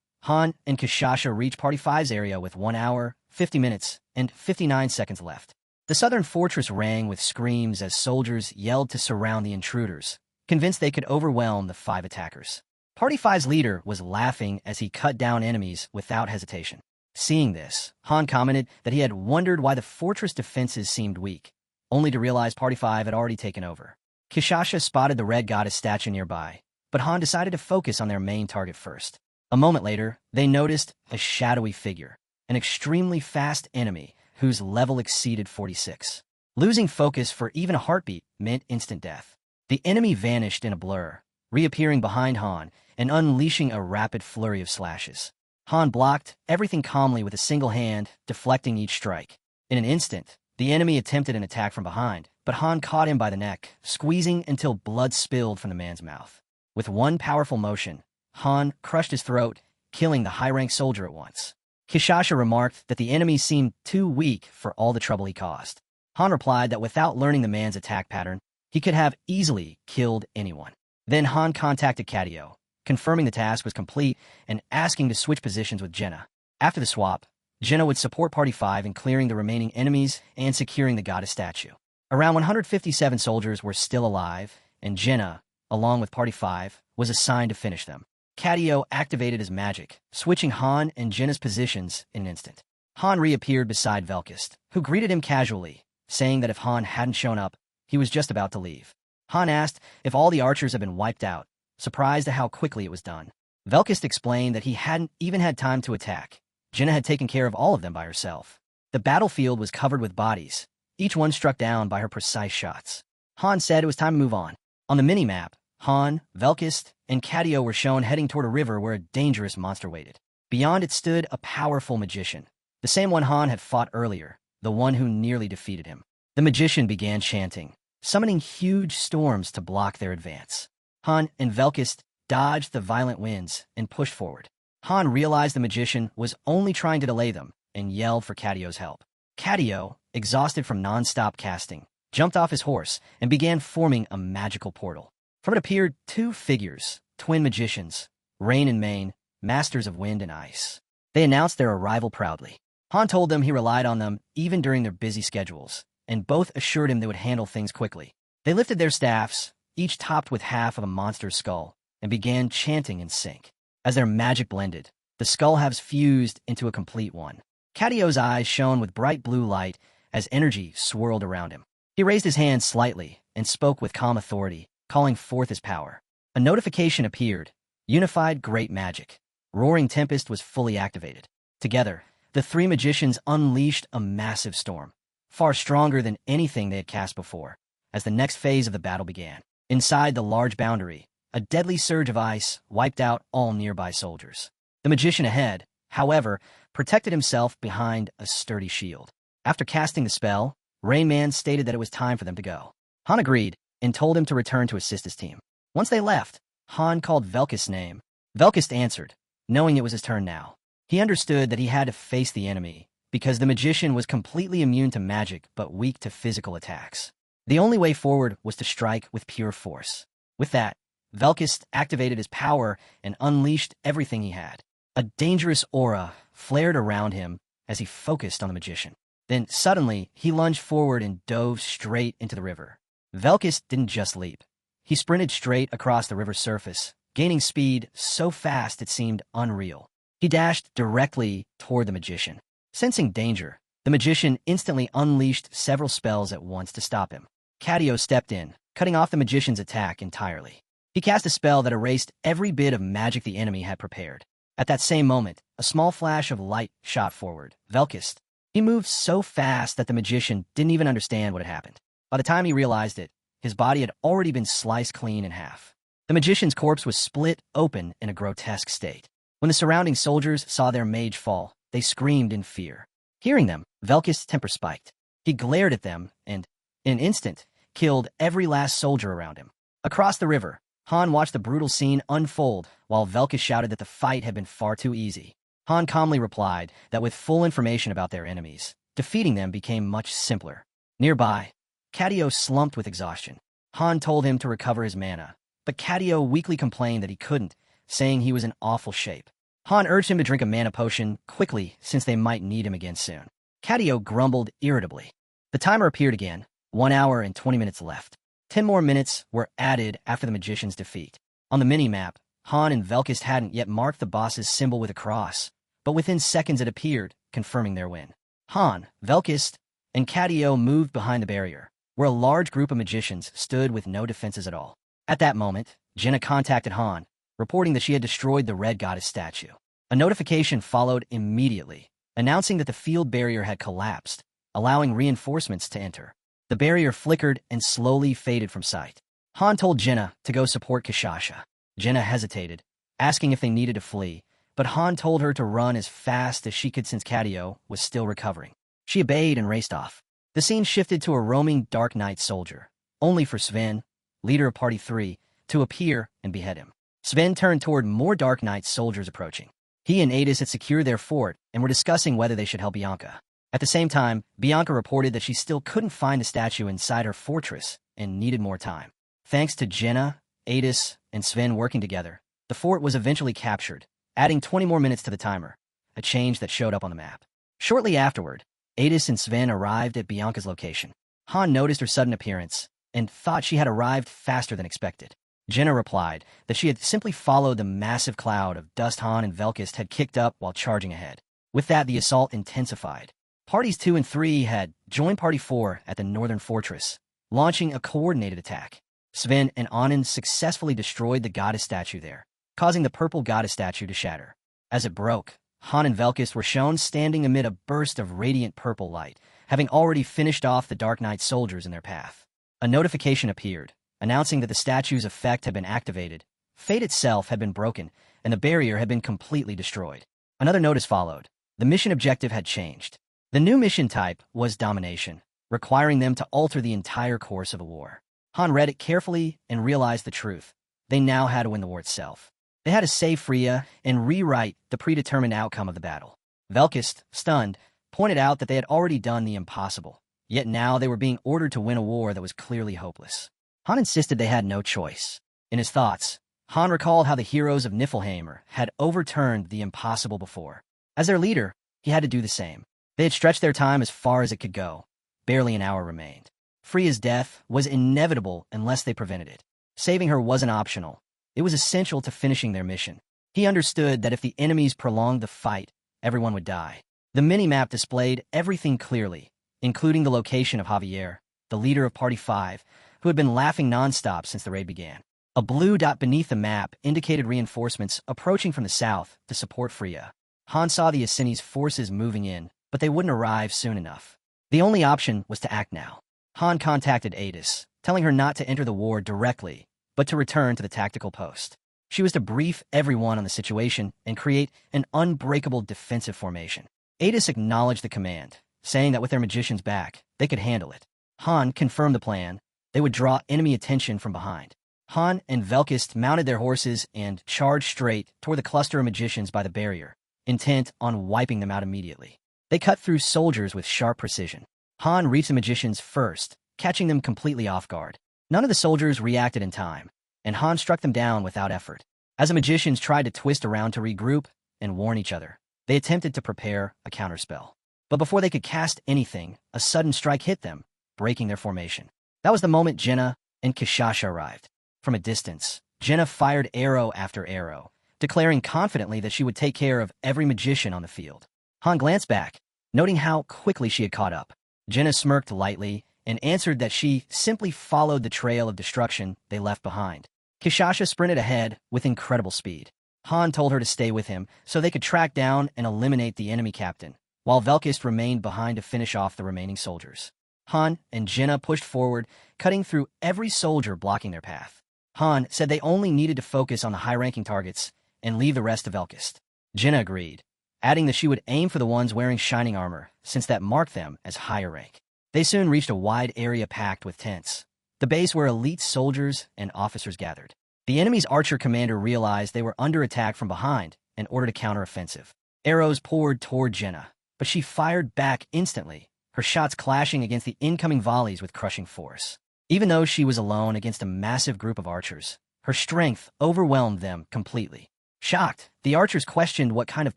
Han and Kishasha reached Party 5's area with 1 hour, 50 minutes, and 59 seconds left. The southern fortress rang with screams as soldiers yelled to surround the intruders, convinced they could overwhelm the 5 attackers. Party 5's leader was laughing as he cut down enemies without hesitation. Seeing this, Han commented that he had wondered why the fortress defenses seemed weak, only to realize Party 5 had already taken over. Kishasha spotted the red goddess statue nearby, but Han decided to focus on their main target first. A moment later, they noticed a shadowy figure, an extremely fast enemy whose level exceeded 46. Losing focus for even a heartbeat meant instant death. The enemy vanished in a blur, reappearing behind Han and unleashing a rapid flurry of slashes. Han blocked everything calmly with a single hand, deflecting each strike. In an instant, the enemy attempted an attack from behind, but Han caught him by the neck, squeezing until blood spilled from the man's mouth. With one powerful motion, Han crushed his throat, killing the high-ranked soldier at once. Kishasha remarked that the enemy seemed too weak for all the trouble he caused. Han replied that without learning the man's attack pattern, he could have easily killed anyone. Then Han contacted Cadio, confirming the task was complete and asking to switch positions with Jenna. After the swap, Jenna would support Party 5 in clearing the remaining enemies and securing the goddess statue. Around 157 soldiers were still alive, and Jenna, along with Party 5, was assigned to finish them. Cadio activated his magic, switching Han and Jenna's positions in an instant. Han reappeared beside Velkist, who greeted him casually, saying that if Han hadn't shown up, he was just about to leave. Han asked if all the archers had been wiped out, surprised at how quickly it was done. Velkist explained that he hadn't even had time to attack. Jenna had taken care of all of them by herself. The battlefield was covered with bodies, each one struck down by her precise shots. Han said it was time to move on. On the mini-map, Han, Velkist, and Cadio were shown heading toward a river where a dangerous monster waited. Beyond it stood a powerful magician, the same one Han had fought earlier, the one who nearly defeated him. The magician began chanting, summoning huge storms to block their advance. Han and Velkist dodged the violent winds and pushed forward. Han realized the magician was only trying to delay them and yelled for Cadio's help. Cadio, exhausted from non-stop casting, jumped off his horse and began forming a magical portal. From it appeared 2 figures, twin magicians, Rain and Mane, masters of wind and ice. They announced their arrival proudly. Han told them he relied on them even during their busy schedules, and both assured him they would handle things quickly. They lifted their staffs, each topped with half of a monster's skull, and began chanting in sync. As their magic blended, the skull halves fused into a complete one. Cadio's eyes shone with bright blue light as energy swirled around him. He raised his hand slightly and spoke with calm authority, calling forth his power. A notification appeared. Unified Great Magic. Roaring Tempest was fully activated. Together, the 3 magicians unleashed a massive storm, far stronger than anything they had cast before, as the next phase of the battle began. Inside the large boundary, a deadly surge of ice wiped out all nearby soldiers. The magician ahead, however, protected himself behind a sturdy shield. After casting the spell, Rain Man stated that it was time for them to go. Han agreed and told him to return to assist his team. Once they left, Han called Velkist's name. Velkist answered, knowing it was his turn now. He understood that he had to face the enemy, because the magician was completely immune to magic but weak to physical attacks. The only way forward was to strike with pure force. With that, Velkist activated his power and unleashed everything he had. A dangerous aura flared around him as he focused on the magician. Then suddenly, he lunged forward and dove straight into the river. Velkist didn't just leap. He sprinted straight across the river's surface, gaining speed so fast it seemed unreal. He dashed directly toward the magician. Sensing danger, the magician instantly unleashed several spells at once to stop him. Cadio stepped in, cutting off the magician's attack entirely. He cast a spell that erased every bit of magic the enemy had prepared. At that same moment, a small flash of light shot forward. Velkist. He moved so fast that the magician didn't even understand what had happened. By the time he realized it, his body had already been sliced clean in half. The magician's corpse was split open in a grotesque state. When the surrounding soldiers saw their mage fall, they screamed in fear. Hearing them, Velkist's temper spiked. He glared at them and, in an instant, killed every last soldier around him. Across the river, Han watched the brutal scene unfold while Velkist shouted that the fight had been far too easy. Han calmly replied that with full information about their enemies, defeating them became much simpler. Nearby, Cadio slumped with exhaustion. Han told him to recover his mana, but Cadio weakly complained that he couldn't, saying he was in awful shape. Han urged him to drink a mana potion quickly since they might need him again soon. Cadio grumbled irritably. The timer appeared again, 1 hour and 20 minutes left. 10 more minutes were added after the magician's defeat. On the mini-map, Han and Velkist hadn't yet marked the boss's symbol with a cross, but within seconds it appeared, confirming their win. Han, Velkist, and Cadio moved behind the barrier, where a large group of magicians stood with no defenses at all. At that moment, Jenna contacted Han, reporting that she had destroyed the red goddess statue. A notification followed immediately, announcing that the field barrier had collapsed, allowing reinforcements to enter. The barrier flickered and slowly faded from sight. Han told Jenna to go support Kishasha. Jenna hesitated, asking if they needed to flee, but Han told her to run as fast as she could since Cadio was still recovering. She obeyed and raced off. The scene shifted to a roaming Dark Knight soldier, only for Sven, leader of Party 3, to appear and behead him. Sven turned toward more Dark Knight soldiers approaching. He and Adis had secured their fort and were discussing whether they should help Bianca. At the same time, Bianca reported that she still couldn't find the statue inside her fortress and needed more time. Thanks to Jenna, Adis, and Sven working together, the fort was eventually captured, adding 20 more minutes to the timer, a change that showed up on the map. Shortly afterward, Adis and Sven arrived at Bianca's location. Han noticed her sudden appearance and thought she had arrived faster than expected. Jenna replied that she had simply followed the massive cloud of dust Han and Velkist had kicked up while charging ahead. With that, the assault intensified. Parties 2 and 3 had joined Party 4 at the northern fortress, launching a coordinated attack. Sven and Anand successfully destroyed the goddess statue there, causing the purple goddess statue to shatter. As it broke, Han and Velkist were shown standing amid a burst of radiant purple light, having already finished off the Dark Knight soldiers in their path. A notification appeared, announcing that the statue's effect had been activated, fate itself had been broken, and the barrier had been completely destroyed. Another notice followed. The mission objective had changed. The new mission type was domination, requiring them to alter the entire course of a war. Han read it carefully and realized the truth. They now had to win the war itself. They had to save Freya and rewrite the predetermined outcome of the battle. Velkist, stunned, pointed out that they had already done the impossible, yet now they were being ordered to win a war that was clearly hopeless. Han insisted they had no choice. In his thoughts, Han recalled how the heroes of Niflheim had overturned the impossible before. As their leader, he had to do the same. They had stretched their time as far as it could go. Barely an hour remained. Freya's death was inevitable unless they prevented it. Saving her wasn't optional. It was essential to finishing their mission. He understood that if the enemies prolonged the fight, everyone would die. The mini-map displayed everything clearly, including the location of Javier, the leader of Party 5, who had been laughing nonstop since the raid began. A blue dot beneath the map indicated reinforcements approaching from the south to support Freya. Han saw the Asini's forces moving in, but they wouldn't arrive soon enough. The only option was to act now. Han contacted Adis, telling her not to enter the war directly, but to return to the tactical post. She was to brief everyone on the situation and create an unbreakable defensive formation. Adis acknowledged the command, saying that with their magicians back, they could handle it. Han confirmed the plan. They would draw enemy attention from behind. Han and Velkist mounted their horses and charged straight toward the cluster of magicians by the barrier, intent on wiping them out immediately. They cut through soldiers with sharp precision. Han reached the magicians first, catching them completely off guard. None of the soldiers reacted in time, and Han struck them down without effort. As the magicians tried to twist around to regroup and warn each other, they attempted to prepare a counterspell. But before they could cast anything, a sudden strike hit them, breaking their formation. That was the moment Jenna and Kishasha arrived. From a distance, Jenna fired arrow after arrow, declaring confidently that she would take care of every magician on the field. Han glanced back, noting how quickly she had caught up. Jenna smirked lightly and answered that she simply followed the trail of destruction they left behind. Kishasha sprinted ahead with incredible speed. Han told her to stay with him so they could track down and eliminate the enemy captain, while Velkist remained behind to finish off the remaining soldiers. Han and Jinna pushed forward, cutting through every soldier blocking their path. Han said they only needed to focus on the high-ranking targets and leave the rest to Velkist. Jinna agreed, adding that she would aim for the ones wearing shining armor, since that marked them as higher rank. They soon reached a wide area packed with tents, the base where elite soldiers and officers gathered. The enemy's archer commander realized they were under attack from behind and ordered a counteroffensive. Arrows poured toward Jinna, but she fired back instantly, her shots clashing against the incoming volleys with crushing force. Even though she was alone against a massive group of archers, her strength overwhelmed them completely. Shocked, the archers questioned what kind of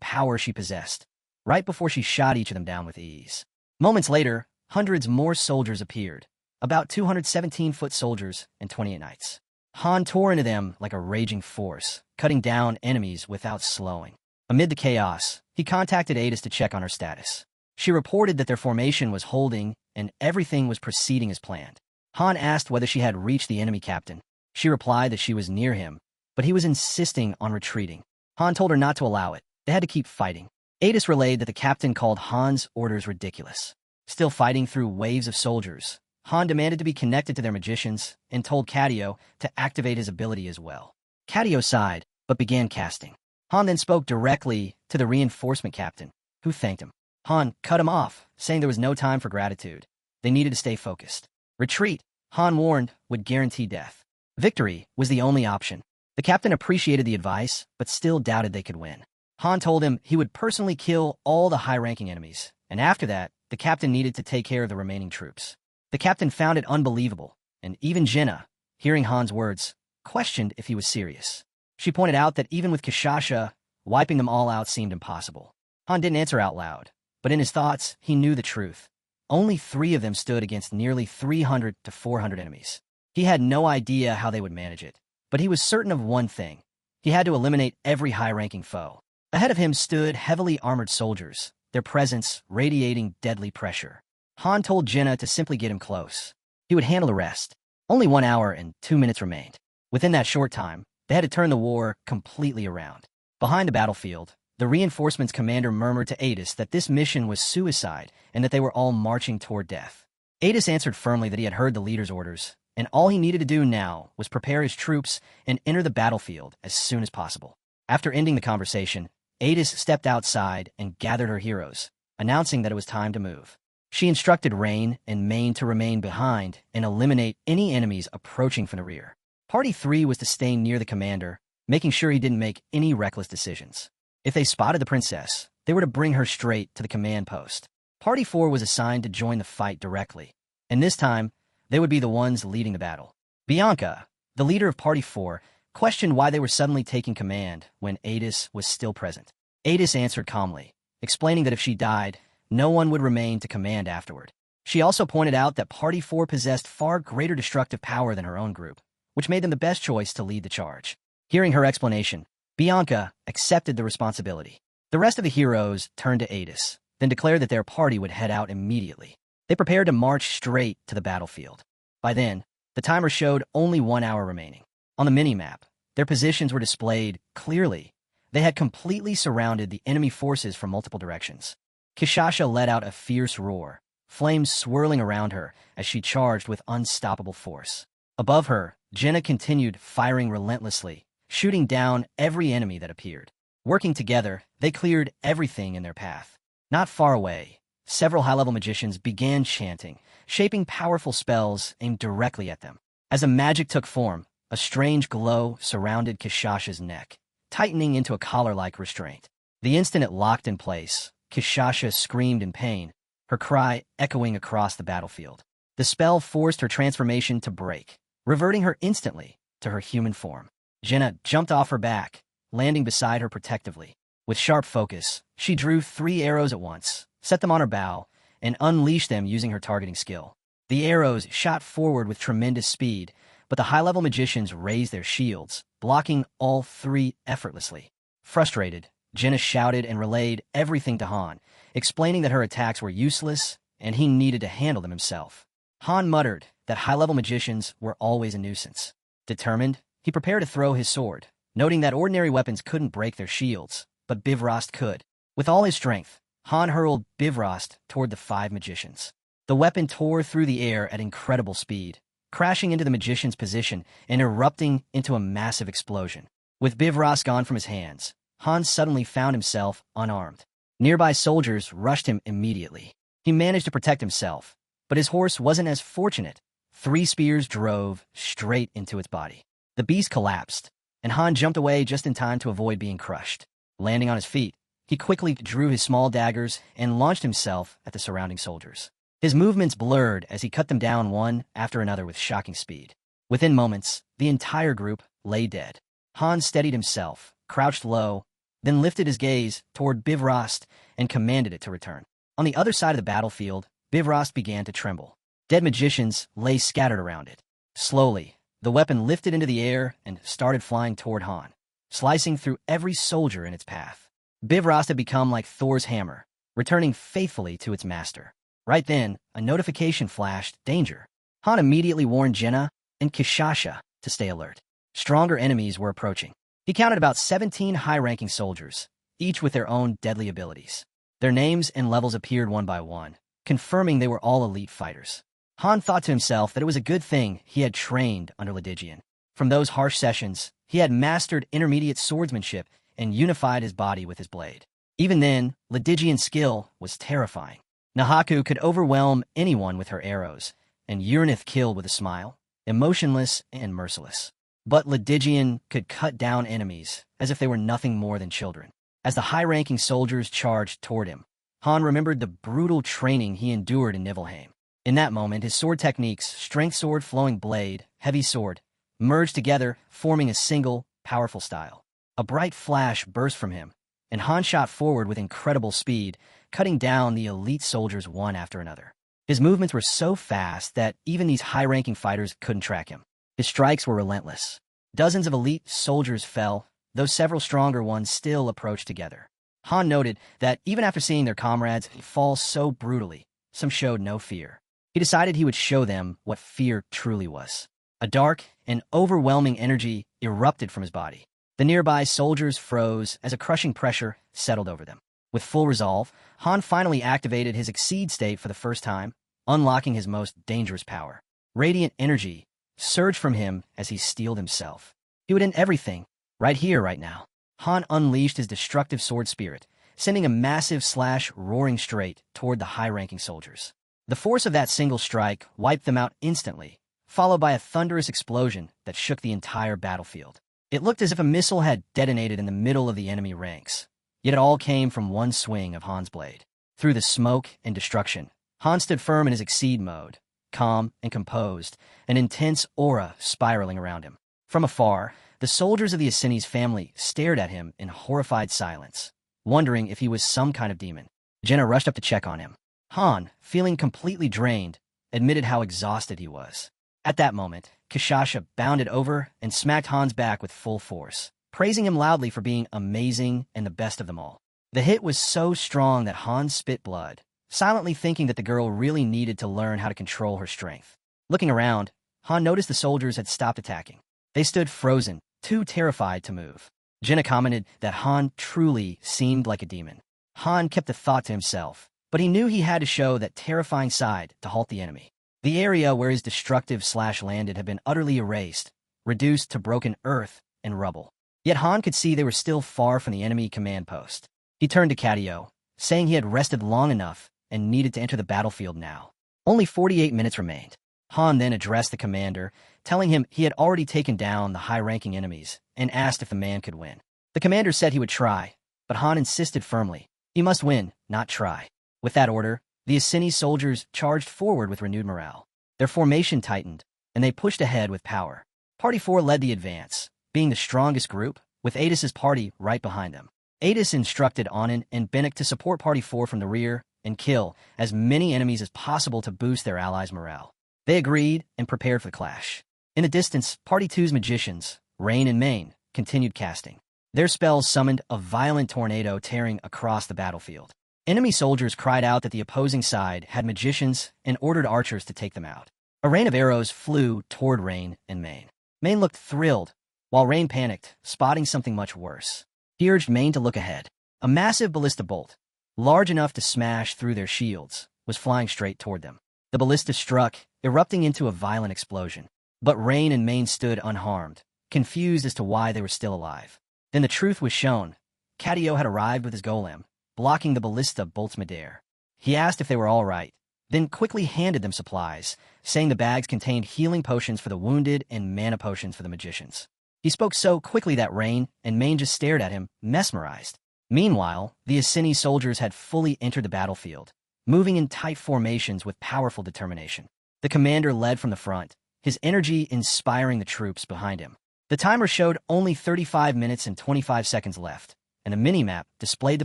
power she possessed, right before she shot each of them down with ease. Moments later, hundreds more soldiers appeared, about 217-foot soldiers and 28 knights. Han tore into them like a raging force, cutting down enemies without slowing. Amid the chaos, he contacted Adis to check on her status. She reported that their formation was holding and everything was proceeding as planned. Han asked whether she had reached the enemy captain. She replied that she was near him, but he was insisting on retreating. Han told her not to allow it. They had to keep fighting. Adis relayed that the captain called Han's orders ridiculous. Still fighting through waves of soldiers, Han demanded to be connected to their magicians and told Cadio to activate his ability as well. Cadio sighed, but began casting. Han then spoke directly to the reinforcement captain, who thanked him. Han cut him off, saying there was no time for gratitude. They needed to stay focused. Retreat, Han warned, would guarantee death. Victory was the only option. The captain appreciated the advice, but still doubted they could win. Han told him he would personally kill all the high-ranking enemies, and after that, the captain needed to take care of the remaining troops. The captain found it unbelievable, and even Jinna, hearing Han's words, questioned if he was serious. She pointed out that even with Kishasha, wiping them all out seemed impossible. Han didn't answer out loud, but in his thoughts, he knew the truth. Only 3 of them stood against nearly 300 to 400 enemies. He had no idea how they would manage it, but he was certain of one thing. He had to eliminate every high-ranking foe. Ahead of him stood heavily armored soldiers, their presence radiating deadly pressure. Han told Jinna to simply get him close. He would handle the rest. Only 1 hour and 2 minutes remained. Within that short time, they had to turn the war completely around. Behind the battlefield, the reinforcements commander murmured to Adis that this mission was suicide and that they were all marching toward death. Adis answered firmly that he had heard the leader's orders, and all he needed to do now was prepare his troops and enter the battlefield as soon as possible. After ending the conversation, Adis stepped outside and gathered her heroes, announcing that it was time to move. She instructed Rain and Main to remain behind and eliminate any enemies approaching from the rear. Party 3 was to stay near the commander, making sure he didn't make any reckless decisions. If they spotted the princess, they were to bring her straight to the command post. Party 4 was assigned to join the fight directly, and this time, they would be the ones leading the battle. Bianca, the leader of Party 4, questioned why they were suddenly taking command when Adis was still present. Adis answered calmly, explaining that if she died, no one would remain to command afterward. She also pointed out that Party 4 possessed far greater destructive power than her own group, which made them the best choice to lead the charge. Hearing her explanation, Bianca accepted the responsibility. The rest of the heroes turned to Adis, then declared that their party would head out immediately. They prepared to march straight to the battlefield. By then, the timer showed only 1 hour remaining. On the mini-map, their positions were displayed clearly. They had completely surrounded the enemy forces from multiple directions. Kishasha let out a fierce roar, flames swirling around her as she charged with unstoppable force. Above her, Jinna continued firing relentlessly, shooting down every enemy that appeared. Working together, they cleared everything in their path. Not far away, several high-level magicians began chanting, shaping powerful spells aimed directly at them. As the magic took form, a strange glow surrounded Kishasha's neck, tightening into a collar-like restraint. The instant it locked in place, Kishasha screamed in pain, her cry echoing across the battlefield. The spell forced her transformation to break, reverting her instantly to her human form. Jinna jumped off her back, landing beside her protectively. With sharp focus, she drew 3 arrows at once, set them on her bow, and unleashed them using her targeting skill. The arrows shot forward with tremendous speed, but the high-level magicians raised their shields, blocking all 3 effortlessly. Frustrated, Jinna shouted and relayed everything to Han, explaining that her attacks were useless and he needed to handle them himself. Han muttered that high-level magicians were always a nuisance. Determined, He prepared to throw his sword, noting that ordinary weapons couldn't break their shields, but Bifrost could. With all his strength, Han hurled Bifrost toward the 5 magicians. The weapon tore through the air at incredible speed, crashing into the magician's position and erupting into a massive explosion. With Bifrost gone from his hands, Han suddenly found himself unarmed. Nearby soldiers rushed him immediately. He managed to protect himself, but his horse wasn't as fortunate. 3 spears drove straight into its body. The beast collapsed, and Han jumped away just in time to avoid being crushed. Landing on his feet, he quickly drew his small daggers and launched himself at the surrounding soldiers. His movements blurred as he cut them down one after another with shocking speed. Within moments, the entire group lay dead. Han steadied himself, crouched low, then lifted his gaze toward Bifrost and commanded it to return. On the other side of the battlefield, Bifrost began to tremble. Dead magicians lay scattered around it. Slowly, the weapon lifted into the air and started flying toward Han, slicing through every soldier in its path. Bifrost had become like Thor's hammer, returning faithfully to its master. Right then, a notification flashed, danger. Han immediately warned Jenna and Kishasha to stay alert. Stronger enemies were approaching. He counted about 17 high-ranking soldiers, each with their own deadly abilities. Their names and levels appeared one by one, confirming they were all elite fighters. Han thought to himself that it was a good thing he had trained under Lydigian. From those harsh sessions, he had mastered intermediate swordsmanship and unified his body with his blade. Even then, Lydigian's skill was terrifying. Nahaku could overwhelm anyone with her arrows, and Uranith killed with a smile, emotionless and merciless. But Lydigian could cut down enemies as if they were nothing more than children. As the high-ranking soldiers charged toward him, Han remembered the brutal training he endured in Nibelheim. In that moment, his sword techniques, strength sword, flowing blade, heavy sword, merged together, forming a single, powerful style. A bright flash burst from him, and Han shot forward with incredible speed, cutting down the elite soldiers one after another. His movements were so fast that even these high-ranking fighters couldn't track him. His strikes were relentless. Dozens of elite soldiers fell, though several stronger ones still approached together. Han noted that even after seeing their comrades fall so brutally, some showed no fear. He decided he would show them what fear truly was. A dark and overwhelming energy erupted from his body. The nearby soldiers froze as a crushing pressure settled over them. With full resolve, Han finally activated his Exceed state for the first time, unlocking his most dangerous power. Radiant energy surged from him as he steeled himself. He would end everything, right here, right now. Han unleashed his destructive sword spirit, sending a massive slash roaring straight toward the high-ranking soldiers. The force of that single strike wiped them out instantly, followed by a thunderous explosion that shook the entire battlefield. It looked as if a missile had detonated in the middle of the enemy ranks, yet it all came from one swing of Han's blade. Through the smoke and destruction, Han stood firm in his Exceed mode, calm and composed, an intense aura spiraling around him. From afar, the soldiers of the Asini's family stared at him in horrified silence, wondering if he was some kind of demon. Jenna rushed up to check on him. Han, feeling completely drained, admitted how exhausted he was. At that moment, Kishasha bounded over and smacked Han's back with full force, praising him loudly for being amazing and the best of them all. The hit was so strong that Han spit blood, silently thinking that the girl really needed to learn how to control her strength. Looking around, Han noticed the soldiers had stopped attacking. They stood frozen, too terrified to move. Jenna commented that Han truly seemed like a demon. Han kept the thought to himself, but he knew he had to show that terrifying side to halt the enemy. The area where his destructive slash landed had been utterly erased, reduced to broken earth and rubble. Yet Han could see they were still far from the enemy command post. He turned to Cadio, saying he had rested long enough and needed to enter the battlefield now. Only 48 minutes remained. Han then addressed the commander, telling him he had already taken down the high-ranking enemies, and asked if the man could win. The commander said he would try, but Han insisted firmly, he must win, not try. With that order, the Asini soldiers charged forward with renewed morale. Their formation tightened, and they pushed ahead with power. Party 4 led the advance, being the strongest group, with Adis's party right behind them. Adis instructed Anan and Bennek to support Party 4 from the rear and kill as many enemies as possible to boost their allies' morale. They agreed and prepared for the clash. In the distance, Party 2's magicians, Rain and Main, continued casting. Their spells summoned a violent tornado tearing across the battlefield. Enemy soldiers cried out that the opposing side had magicians and ordered archers to take them out. A rain of arrows flew toward Rain and Main. Main looked thrilled, while Rain panicked, spotting something much worse. He urged Main to look ahead. A massive ballista bolt, large enough to smash through their shields, was flying straight toward them. The ballista struck, erupting into a violent explosion. But Rain and Main stood unharmed, confused as to why they were still alive. Then the truth was shown. Catio had arrived with his golem, blocking the ballista bolts midair. He asked if they were all right, then quickly handed them supplies, saying the bags contained healing potions for the wounded and mana potions for the magicians. He spoke so quickly that Rain and Main just stared at him, mesmerized. Meanwhile, the Asini soldiers had fully entered the battlefield, moving in tight formations with powerful determination. The commander led from the front, his energy inspiring the troops behind him. The timer showed only 35 minutes and 25 seconds left, and a minimap displayed the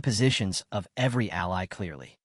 positions of every ally clearly.